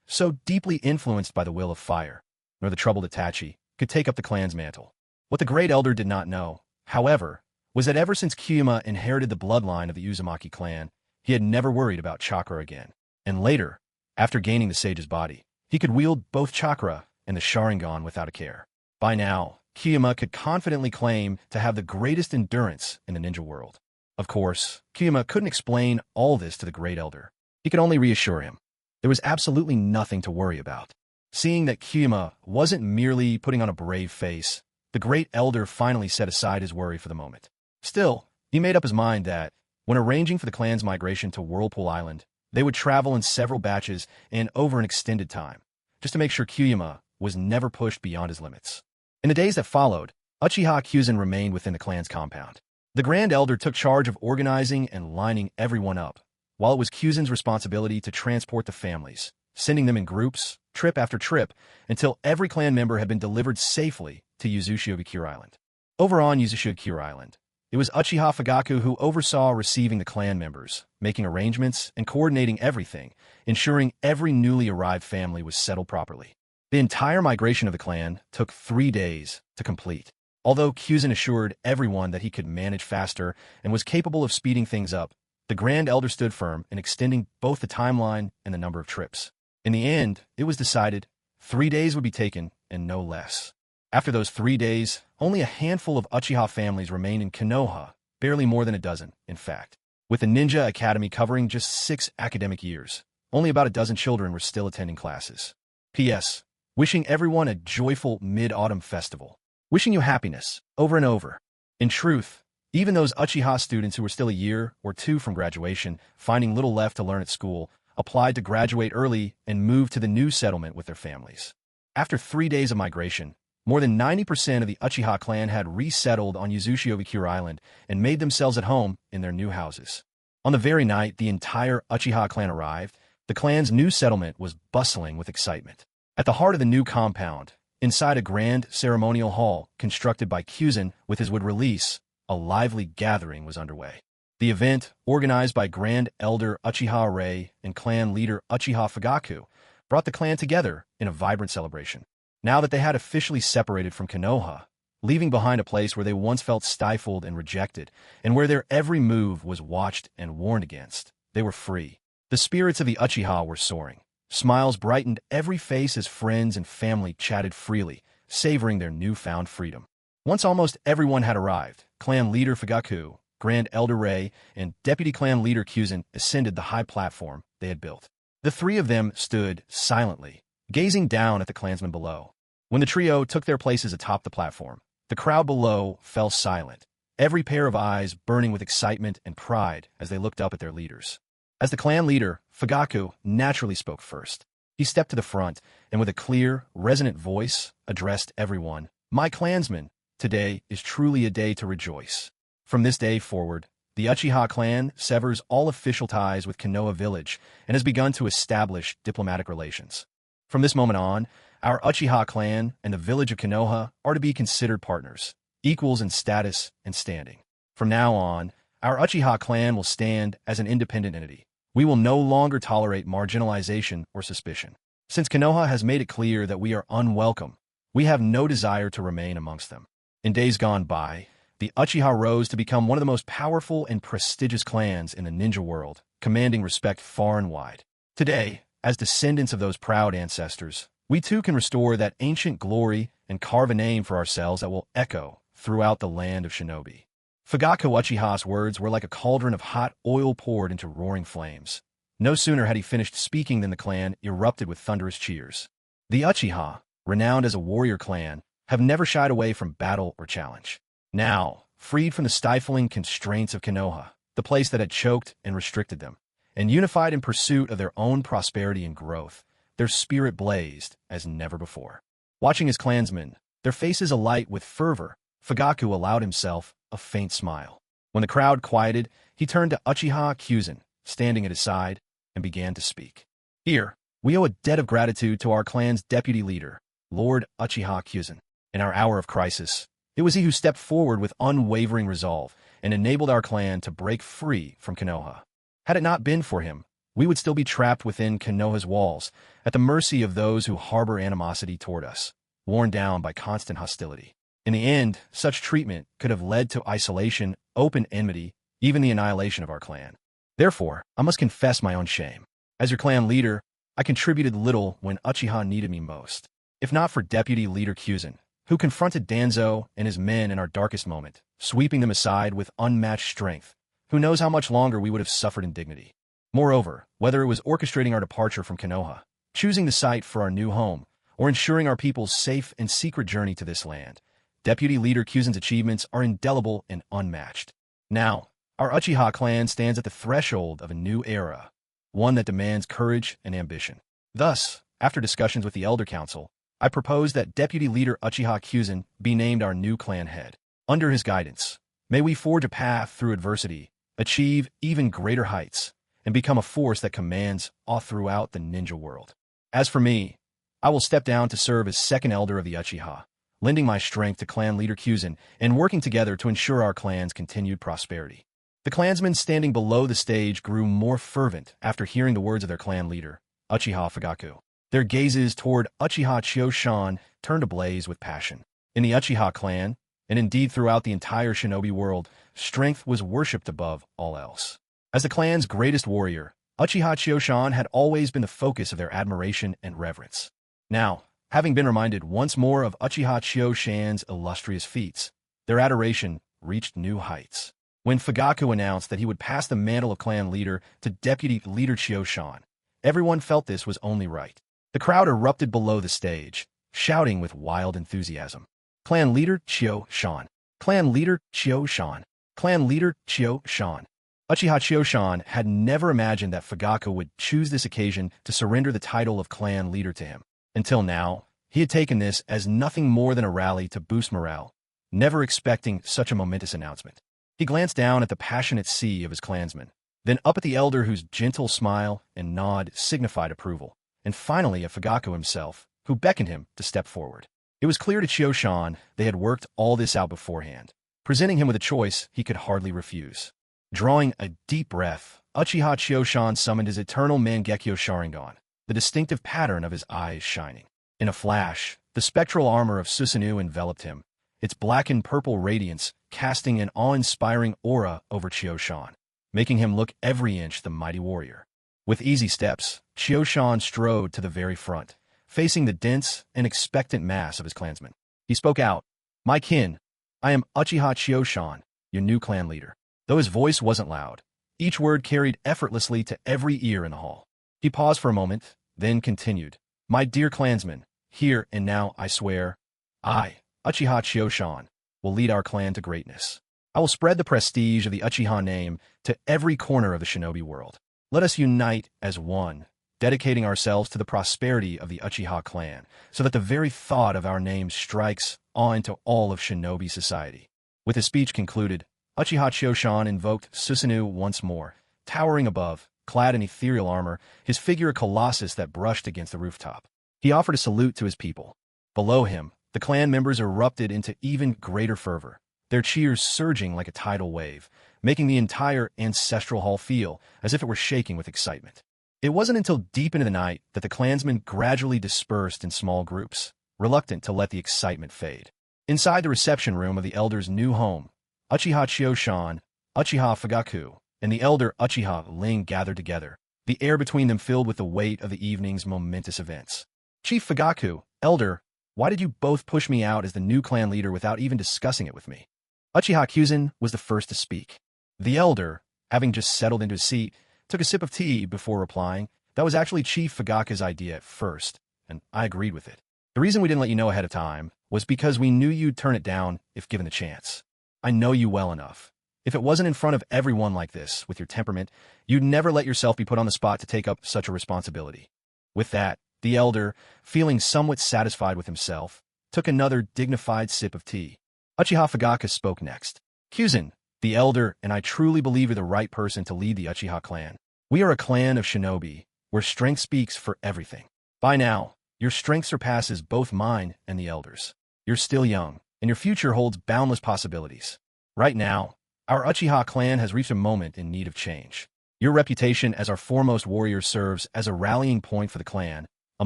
so deeply influenced by the will of fire, nor the troubled Itachi, could take up the clan's mantle. What the Great Elder did not know, however, was that ever since Kyuma inherited the bloodline of the Uzumaki clan, he had never worried about chakra again. And later, after gaining the sage's body, he could wield both chakra and the Sharingan without a care. By now, Kyuma could confidently claim to have the greatest endurance in the ninja world. Of course, Kyuma couldn't explain all this to the Great Elder. He could only reassure him. There was absolutely nothing to worry about. Seeing that Kyuma wasn't merely putting on a brave face, the Great Elder finally set aside his worry for the moment. Still, he made up his mind that, when arranging for the clan's migration to Whirlpool Island, they would travel in several batches and over an extended time, just to make sure Kyuma was never pushed beyond his limits. In the days that followed, Uchiha Kyuzen remained within the clan's compound. The Grand Elder took charge of organizing and lining everyone up, while it was Kyuzen's responsibility to transport the families, sending them in groups, trip after trip, until every clan member had been delivered safely to Uzushiogakure Island. Over on Uzushiogakure Island, it was Uchiha Fugaku who oversaw receiving the clan members, making arrangements and coordinating everything, ensuring every newly arrived family was settled properly. The entire migration of the clan took 3 days to complete. Although Kyuzen assured everyone that he could manage faster and was capable of speeding things up, the Grand Elder stood firm in extending both the timeline and the number of trips. In the end, it was decided 3 days would be taken and no less. After those 3 days, only a handful of Uchiha families remained in Konoha, barely more than a dozen, in fact. With the Ninja Academy covering just 6 academic years, only about a dozen children were still attending classes. P.S. Wishing everyone a joyful Mid-Autumn Festival. Wishing you happiness, over and over. In truth, even those Uchiha students who were still a year or two from graduation, finding little left to learn at school, applied to graduate early and move to the new settlement with their families. After 3 days of migration, more than 90% of the Uchiha clan had resettled on Uzushiogakure Island and made themselves at home in their new houses. On the very night the entire Uchiha clan arrived, the clan's new settlement was bustling with excitement. At the heart of the new compound, inside a grand ceremonial hall constructed by Kyuzen with his wood release, a lively gathering was underway. The event, organized by Grand Elder Uchiha Rei and clan leader Uchiha Fugaku, brought the clan together in a vibrant celebration. Now that they had officially separated from Konoha, leaving behind a place where they once felt stifled and rejected, and where their every move was watched and warned against, they were free. The spirits of the Uchiha were soaring. Smiles brightened every face as friends and family chatted freely, savoring their newfound freedom. Once almost everyone had arrived, clan leader Fugaku, Grand Elder Rei, and deputy clan leader Kyuzen ascended the high platform they had built. The three of them stood silently, gazing down at the clansmen below. When the trio took their places atop the platform, the crowd below fell silent, every pair of eyes burning with excitement and pride as they looked up at their leaders. As the clan leader, Fugaku naturally spoke first. He stepped to the front and with a clear, resonant voice addressed everyone. "My clansmen, today is truly a day to rejoice. From this day forward, the Uchiha clan severs all official ties with Konoha village and has begun to establish diplomatic relations. From this moment on, our Uchiha clan and the village of Konoha are to be considered partners, equals in status and standing. From now on, our Uchiha clan will stand as an independent entity. We will no longer tolerate marginalization or suspicion. Since Konoha has made it clear that we are unwelcome, we have no desire to remain amongst them." In days gone by, the Uchiha rose to become one of the most powerful and prestigious clans in the ninja world, commanding respect far and wide. Today, as descendants of those proud ancestors, we too can restore that ancient glory and carve a name for ourselves that will echo throughout the land of Shinobi. Fugaku Uchiha's words were like a cauldron of hot oil poured into roaring flames. No sooner had he finished speaking than the clan erupted with thunderous cheers. The Uchiha, renowned as a warrior clan, have never shied away from battle or challenge. Now, freed from the stifling constraints of Konoha, the place that had choked and restricted them, and unified in pursuit of their own prosperity and growth, their spirit blazed as never before. Watching his clansmen, their faces alight with fervor, Fugaku allowed himself a faint smile. When the crowd quieted, he turned to Uchiha Kyuzen, standing at his side, and began to speak. "Here, we owe a debt of gratitude to our clan's deputy leader, Lord Uchiha Kyuzen. In our hour of crisis, it was he who stepped forward with unwavering resolve and enabled our clan to break free from Konoha. Had it not been for him, we would still be trapped within Konoha's walls, at the mercy of those who harbor animosity toward us, worn down by constant hostility. In the end, such treatment could have led to isolation, open enmity, even the annihilation of our clan. Therefore, I must confess my own shame. As your clan leader, I contributed little when Uchiha needed me most. If not for Deputy Leader Kyuzen, who confronted Danzo and his men in our darkest moment, sweeping them aside with unmatched strength, who knows how much longer we would have suffered indignity. Moreover, whether it was orchestrating our departure from Konoha, choosing the site for our new home, or ensuring our people's safe and secret journey to this land, Deputy Leader Kyuzen's achievements are indelible and unmatched. Now, our Uchiha clan stands at the threshold of a new era, one that demands courage and ambition. Thus, after discussions with the Elder Council, I propose that Deputy Leader Uchiha Kyuzen be named our new clan head. Under his guidance, may we forge a path through adversity, achieve even greater heights, and become a force that commands all throughout the ninja world. As for me, I will step down to serve as second elder of the Uchiha, lending my strength to clan leader Kyuzen and working together to ensure our clan's continued prosperity. The clansmen standing below the stage grew more fervent after hearing the words of their clan leader, Uchiha Fugaku. Their gazes toward Uchiha Chiyoshan turned ablaze with passion. In the Uchiha clan, and indeed throughout the entire shinobi world, strength was worshipped above all else. As the clan's greatest warrior, Uchiha Chiyoshan had always been the focus of their admiration and reverence. Now, having been reminded once more of Uchiha Chiyoshan's illustrious feats, their adoration reached new heights. When Fugaku announced that he would pass the mantle of clan leader to Deputy Leader Chiyoshan, everyone felt this was only right. The crowd erupted below the stage, shouting with wild enthusiasm. Clan Leader Chiyoshan! Clan Leader Chiyoshan! Clan Leader Chiyoshan! Uchiha Chiyoshan had never imagined that Fugaku would choose this occasion to surrender the title of clan leader to him. Until now, he had taken this as nothing more than a rally to boost morale, never expecting such a momentous announcement. He glanced down at the passionate sea of his clansmen, then up at the elder whose gentle smile and nod signified approval, and finally at Fugaku himself, who beckoned him to step forward. It was clear to Chiyoshan they had worked all this out beforehand, presenting him with a choice he could hardly refuse. Drawing a deep breath, Uchiha Chiyoshan summoned his eternal Mangekyo Sharingan, the distinctive pattern of his eyes shining. In a flash, the spectral armor of Susanoo enveloped him, its blackened purple radiance casting an awe-inspiring aura over Chiyoshan, making him look every inch the mighty warrior. With easy steps, Chiyoshan strode to the very front, facing the dense and expectant mass of his clansmen. He spoke out, "My kin, I am Uchiha Chiyoshan, your new clan leader." Though his voice wasn't loud, each word carried effortlessly to every ear in the hall. He paused for a moment, then continued, "My dear clansmen, here and now I swear, I, Uchiha Chiyoshan, will lead our clan to greatness. I will spread the prestige of the Uchiha name to every corner of the shinobi world. Let us unite as one, dedicating ourselves to the prosperity of the Uchiha clan, so that the very thought of our name strikes awe into all of shinobi society." With his speech concluded, Uchiha Chiyoshan invoked Susanoo once more, towering above, clad in ethereal armor, his figure a colossus that brushed against the rooftop. He offered a salute to his people. Below him, the clan members erupted into even greater fervor, their cheers surging like a tidal wave, making the entire ancestral hall feel as if it were shaking with excitement. It wasn't until deep into the night that the clansmen gradually dispersed in small groups, reluctant to let the excitement fade. Inside the reception room of the elder's new home, Uchiha Chiyoshan, Uchiha Fugaku, and the elder Uchiha Ling gathered together, the air between them filled with the weight of the evening's momentous events. "Chief Fugaku, elder, why did you both push me out as the new clan leader without even discussing it with me?" Uchiha Kyuzen was the first to speak. The elder, having just settled into his seat, took a sip of tea before replying, "That was actually Chief Fugaku's idea at first, and I agreed with it. The reason we didn't let you know ahead of time was because we knew you'd turn it down if given the chance. I know you well enough. If it wasn't in front of everyone like this, with your temperament, you'd never let yourself be put on the spot to take up such a responsibility." With that, the elder, feeling somewhat satisfied with himself, took another dignified sip of tea. Uchiha Fugaku spoke next. "Kyuzen, the elder and I truly believe you're the right person to lead the Uchiha clan. We are a clan of shinobi, where strength speaks for everything. By now, your strength surpasses both mine and the elder's. You're still young, and your future holds boundless possibilities. Right now, our Uchiha clan has reached a moment in need of change. Your reputation as our foremost warrior serves as a rallying point for the clan, a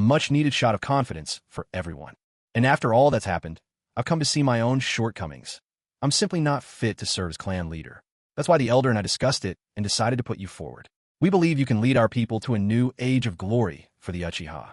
much-needed shot of confidence for everyone. And after all that's happened, I've come to see my own shortcomings. I'm simply not fit to serve as clan leader. That's why the elder and I discussed it and decided to put you forward. We believe you can lead our people to a new age of glory for the Uchiha.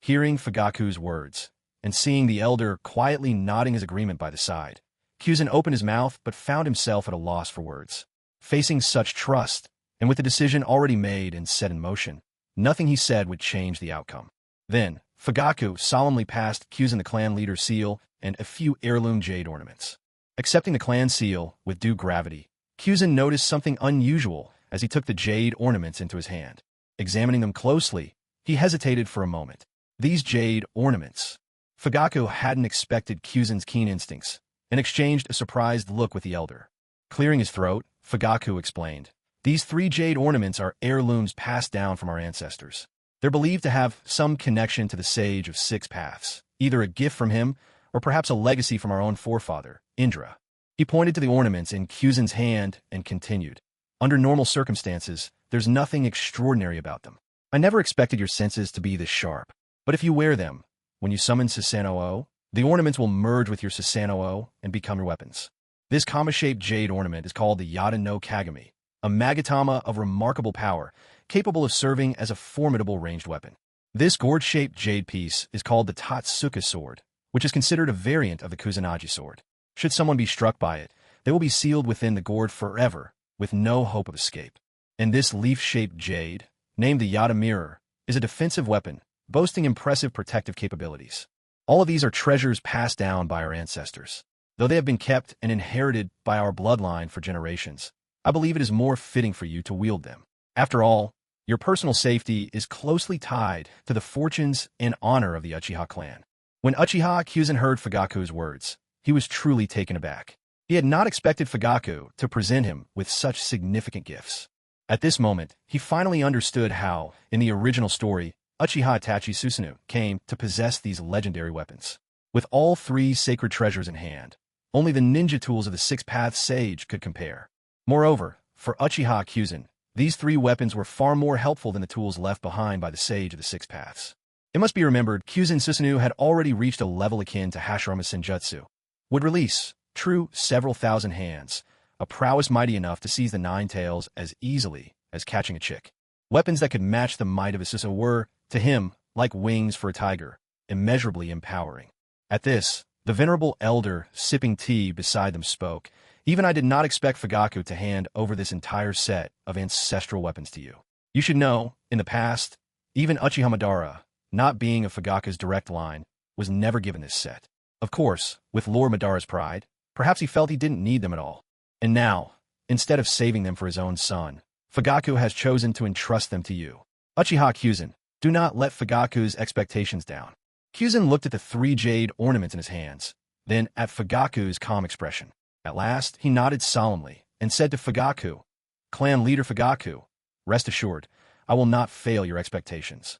Hearing Fugaku's words, and seeing the elder quietly nodding his agreement by the side, Kyuzen opened his mouth but found himself at a loss for words. Facing such trust, and with the decision already made and set in motion, nothing he said would change the outcome. Then, Fugaku solemnly passed Kyuzen the clan leader's seal and a few heirloom jade ornaments. Accepting the clan seal with due gravity, Kyuzen noticed something unusual as he took the jade ornaments into his hand. Examining them closely, he hesitated for a moment. These jade ornaments. Fugaku hadn't expected Kyuzen's keen instincts, and exchanged a surprised look with the elder. Clearing his throat, Fugaku explained, "These 3 jade ornaments are heirlooms passed down from our ancestors. They're believed to have some connection to the Sage of Six Paths, either a gift from him or perhaps a legacy from our own forefather, Indra." He pointed to the ornaments in Kyuzen's hand and continued, "Under normal circumstances, there's nothing extraordinary about them. I never expected your senses to be this sharp. But if you wear them, when you summon Susanoo, the ornaments will merge with your Susanoo and become your weapons. This kama-shaped jade ornament is called the Yada no Kagami, a magatama of remarkable power, capable of serving as a formidable ranged weapon. This gourd-shaped jade piece is called the Tatsuka sword, which is considered a variant of the Kusanagi sword. Should someone be struck by it, they will be sealed within the gourd forever, with no hope of escape. And this leaf-shaped jade, named the Yada mirror, is a defensive weapon, boasting impressive protective capabilities. All of these are treasures passed down by our ancestors. Though they have been kept and inherited by our bloodline for generations, I believe it is more fitting for you to wield them. After all, your personal safety is closely tied to the fortunes and honor of the Uchiha clan." When Uchiha Kyuzen heard Fugaku's words, he was truly taken aback. He had not expected Fugaku to present him with such significant gifts. At this moment, he finally understood how, in the original story, Uchiha Itachi Susanoo came to possess these legendary weapons. With all 3 sacred treasures in hand, only the ninja tools of the Six Paths Sage could compare. Moreover, for Uchiha Kyuzen, these 3 weapons were far more helpful than the tools left behind by the Sage of the Six Paths. It must be remembered, Kyuzen Susanoo had already reached a level akin to Hashirama's Senjutsu. Would release, true, several thousand hands, a prowess mighty enough to seize the 9 tails as easily as catching a chick. Weapons that could match the might of Isusa were, to him, like wings for a tiger, immeasurably empowering. At this, the venerable elder, sipping tea beside them, spoke. "Even I did not expect Fugaku to hand over this entire set of ancestral weapons to you. You should know, in the past, even Uchiha Madara, not being of Fugaku's direct line, was never given this set. Of course, with Lord Madara's pride, perhaps he felt he didn't need them at all. And now, instead of saving them for his own son, Fugaku has chosen to entrust them to you. Uchiha Kyuzen, do not let Fugaku's expectations down." Kyuzen looked at the 3 jade ornaments in his hands, then at Fugaku's calm expression. At last, he nodded solemnly and said to Fugaku, "Clan leader Fugaku, rest assured, I will not fail your expectations."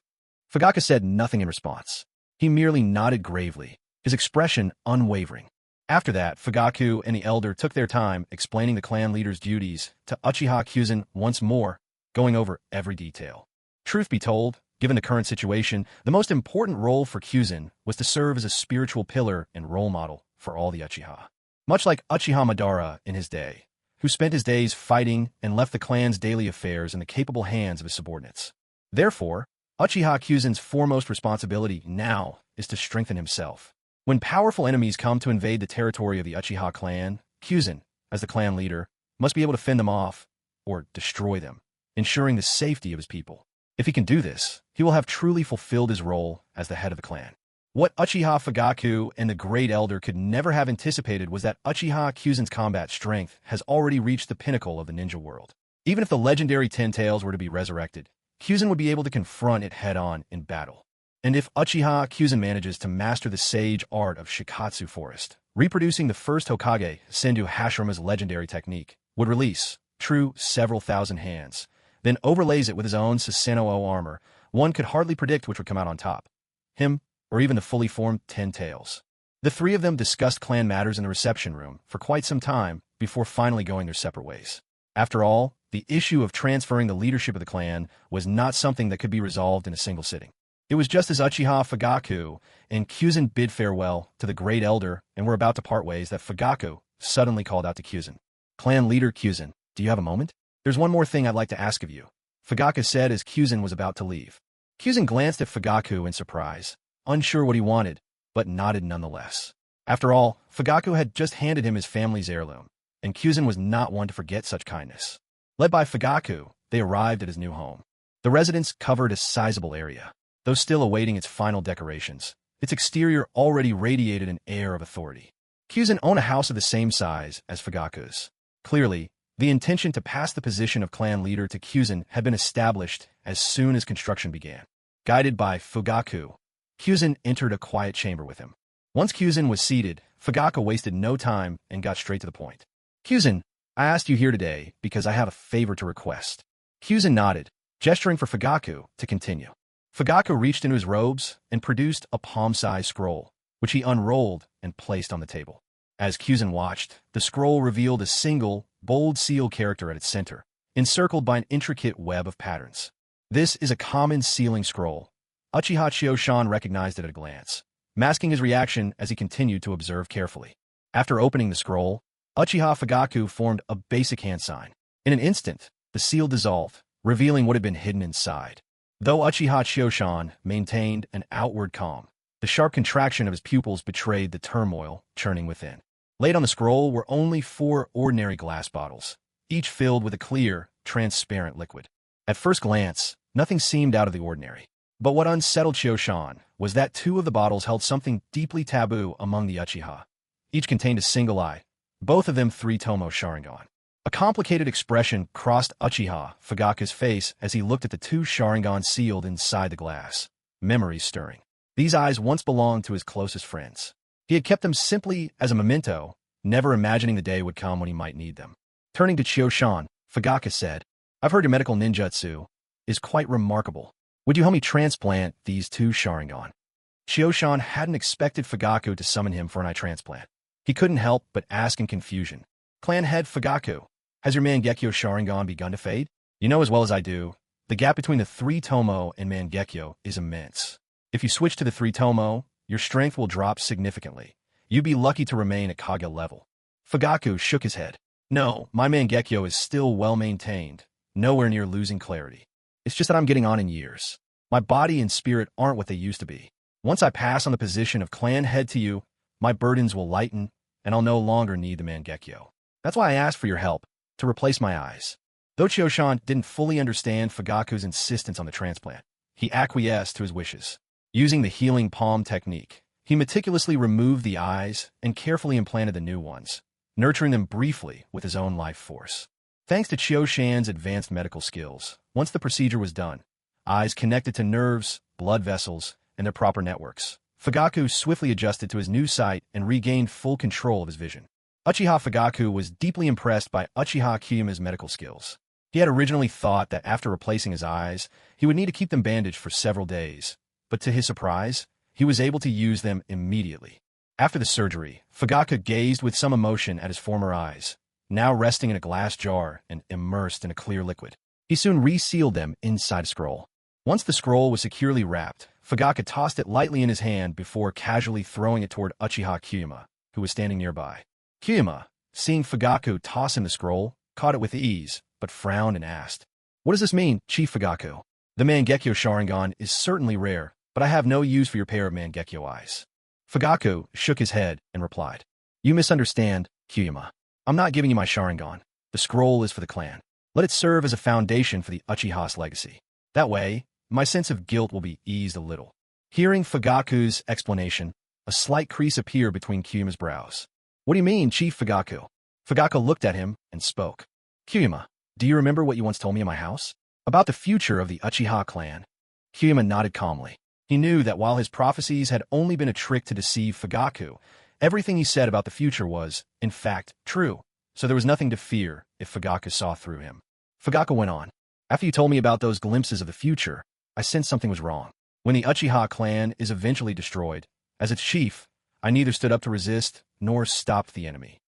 Fugaku said nothing in response. He merely nodded gravely, his expression unwavering. After that, Fugaku and the elder took their time explaining the clan leader's duties to Uchiha Kyuzen once more, going over every detail. Truth be told, given the current situation, the most important role for Kyuzen was to serve as a spiritual pillar and role model for all the Uchiha. Much like Uchiha Madara in his day, who spent his days fighting and left the clan's daily affairs in the capable hands of his subordinates. Therefore, Uchiha Kyuzen's foremost responsibility now is to strengthen himself. When powerful enemies come to invade the territory of the Uchiha clan, Kyuzen, as the clan leader, must be able to fend them off, or destroy them, ensuring the safety of his people. If he can do this, he will have truly fulfilled his role as the head of the clan. What Uchiha Fugaku and the Great Elder could never have anticipated was that Uchiha Kyuzen's combat strength has already reached the pinnacle of the ninja world. Even if the legendary Ten Tails were to be resurrected, Kyuzen would be able to confront it head-on in battle. And if Uchiha Kyuzen manages to master the sage art of Shikatsu Forest, reproducing the first Hokage, Senju Hashirama's legendary technique, would release, true, several thousand hands, then overlays it with his own Susanoo armor, one could hardly predict which would come out on top. Him, or even the fully formed Ten Tails. The 3 of them discussed clan matters in the reception room for quite some time before finally going their separate ways. After all, the issue of transferring the leadership of the clan was not something that could be resolved in a single sitting. It was just as Uchiha Fugaku and Kyuzen bid farewell to the Great Elder and were about to part ways that Fugaku suddenly called out to Kyuzen. "Clan leader Kyuzen, do you have a moment? There's one more thing I'd like to ask of you," Fugaku said as Kyuzen was about to leave. Kyuzen glanced at Fugaku in surprise, unsure what he wanted, but nodded nonetheless. After all, Fugaku had just handed him his family's heirloom, and Kyuzen was not one to forget such kindness. Led by Fugaku, they arrived at his new home. The residence covered a sizable area. Though still awaiting its final decorations, its exterior already radiated an air of authority. Kyuzen owned a house of the same size as Fugaku's. Clearly, the intention to pass the position of clan leader to Kyuzen had been established as soon as construction began. Guided by Fugaku, Kyuzen entered a quiet chamber with him. Once Kyuzen was seated, Fugaku wasted no time and got straight to the point. "Kyuzen, I asked you here today because I have a favor to request." Kyuzen nodded, gesturing for Fugaku to continue. Fugaku reached into his robes and produced a palm-sized scroll, which he unrolled and placed on the table. As Kyuzen watched, the scroll revealed a single, bold seal character at its center, encircled by an intricate web of patterns. "This is a common sealing scroll." Uchiha Chioshan recognized it at a glance, masking his reaction as he continued to observe carefully. After opening the scroll, Uchiha Fugaku formed a basic hand sign. In an instant, the seal dissolved, revealing what had been hidden inside. Though Uchiha Chioshan maintained an outward calm, the sharp contraction of his pupils betrayed the turmoil churning within. Laid on the scroll were only 4 ordinary glass bottles, each filled with a clear, transparent liquid. At first glance, nothing seemed out of the ordinary. But what unsettled Chioshan was that 2 of the bottles held something deeply taboo among the Uchiha. Each contained a single eye, both of them 3-tomo Sharingan. A complicated expression crossed Uchiha Fugaku's face as he looked at the 2 Sharingan sealed inside the glass, memories stirring. These eyes once belonged to his closest friends. He had kept them simply as a memento, never imagining the day would come when he might need them. Turning to Chioshan, Fugaku said, "I've heard your medical ninjutsu is quite remarkable. Would you help me transplant these 2 Sharingan?" Chioshan hadn't expected Fugaku to summon him for an eye transplant. He couldn't help but ask in confusion, "Clan head Fugaku, has your Mangekyo Sharingan begun to fade?" "You know as well as I do, the gap between the 3-tomo and Mangekyo is immense. If you switch to the 3-tomo, your strength will drop significantly. You'd be lucky to remain at Kage level." Fugaku shook his head. "No, my Mangekyo is still well-maintained, nowhere near losing clarity. It's just that I'm getting on in years. My body and spirit aren't what they used to be. Once I pass on the position of clan head to you, my burdens will lighten, and I'll no longer need the Mangekyo. That's why I asked for your help, to replace my eyes." Though Chioshan didn't fully understand Fugaku's insistence on the transplant, he acquiesced to his wishes. Using the healing palm technique, he meticulously removed the eyes and carefully implanted the new ones, nurturing them briefly with his own life force. Thanks to Chioshan's advanced medical skills, once the procedure was done, eyes connected to nerves, blood vessels, and their proper networks, Fugaku swiftly adjusted to his new sight and regained full control of his vision. Uchiha Fugaku was deeply impressed by Uchiha Kiyuma's medical skills. He had originally thought that after replacing his eyes, he would need to keep them bandaged for several days, but to his surprise, he was able to use them immediately. After the surgery, Fugaku gazed with some emotion at his former eyes, now resting in a glass jar and immersed in a clear liquid. He soon resealed them inside a scroll. Once the scroll was securely wrapped, Fugaku tossed it lightly in his hand before casually throwing it toward Uchiha Kiyuma, who was standing nearby. Kiyuma, seeing Fugaku toss him the scroll, caught it with ease, but frowned and asked, "What does this mean, Chief Fugaku? The Mangekyo Sharingan is certainly rare, but I have no use for your pair of Mangekyo eyes." Fugaku shook his head and replied, "You misunderstand, Kiyuma. I'm not giving you my Sharingan. The scroll is for the clan. Let it serve as a foundation for the Uchiha's legacy. That way, my sense of guilt will be eased a little." Hearing Fugaku's explanation, a slight crease appeared between Kiyuma's brows. "What do you mean, Chief Fugaku?" Fugaku looked at him and spoke. "Kiyuma, do you remember what you once told me in my house? About the future of the Uchiha clan?" Kiyuma nodded calmly. He knew that while his prophecies had only been a trick to deceive Fugaku, everything he said about the future was, in fact, true, so there was nothing to fear if Fugaku saw through him. Fugaku went on, "After you told me about those glimpses of the future, I sensed something was wrong. When the Uchiha clan is eventually destroyed, as its chief, I neither stood up to resist nor stopped the enemy.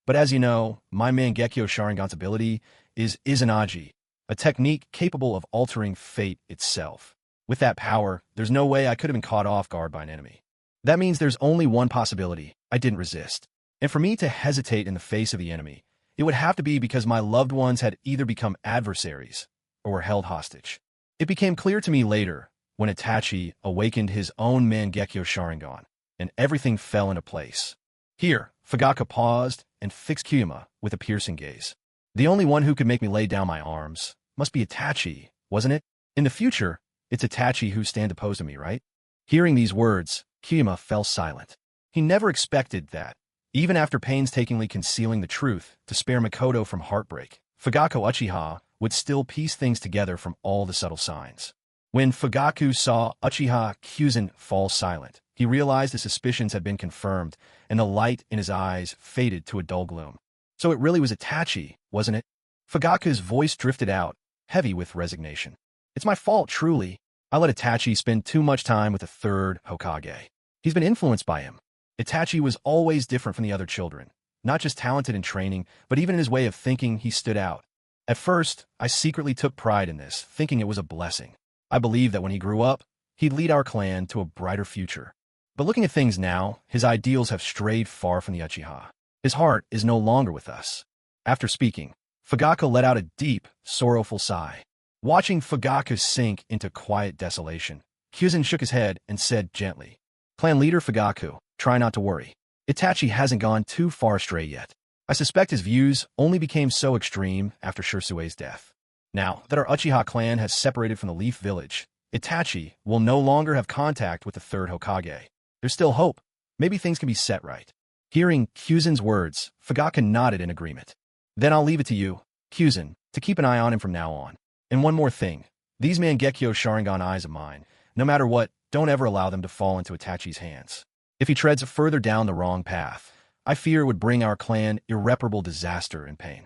But as you know, my Mangekyo Sharingan's ability is Izanagi, a technique capable of altering fate itself. With that power, there's no way I could have been caught off guard by an enemy. That means there's only one possibility: I didn't resist. And for me to hesitate in the face of the enemy, it would have to be because my loved ones had either become adversaries or were held hostage. It became clear to me later when Itachi awakened his own Mangekyo Sharingan, and everything fell into place. Here, Fugaka paused and fixed Kyuma with a piercing gaze. The only one who could make me lay down my arms must be Itachi, wasn't it? In the future, it's Itachi who stand opposed to me, right? Hearing these words, Kyuma fell silent. He never expected that, even after painstakingly concealing the truth to spare Makoto from heartbreak, Fugako Uchiha would still piece things together from all the subtle signs. When Fugaku saw Uchiha Kyuzen fall silent, he realized his suspicions had been confirmed, and the light in his eyes faded to a dull gloom. So it really was Itachi, wasn't it? Fugaku's voice drifted out, heavy with resignation. It's my fault, truly. I let Itachi spend too much time with the third Hokage. He's been influenced by him. Itachi was always different from the other children. Not just talented in training, but even in his way of thinking, he stood out. At first, I secretly took pride in this, thinking it was a blessing. I believed that when he grew up, he'd lead our clan to a brighter future. But looking at things now, his ideals have strayed far from the Uchiha. His heart is no longer with us. After speaking, Fugaku let out a deep, sorrowful sigh. Watching Fugaku sink into quiet desolation, Kyuzen shook his head and said gently, "Clan leader Fugaku, try not to worry. Itachi hasn't gone too far astray yet. I suspect his views only became so extreme after Shirsue's death. Now that our Uchiha clan has separated from the Leaf Village, Itachi will no longer have contact with the third Hokage. There's still hope. Maybe things can be set right." Hearing Kyuzen's words, Fugaku nodded in agreement. "Then I'll leave it to you, Kyuzen, to keep an eye on him from now on. And one more thing. These Mangekyo Sharingan eyes of mine, no matter what, don't ever allow them to fall into Itachi's hands. If he treads further down the wrong path, I fear it would bring our clan irreparable disaster and pain."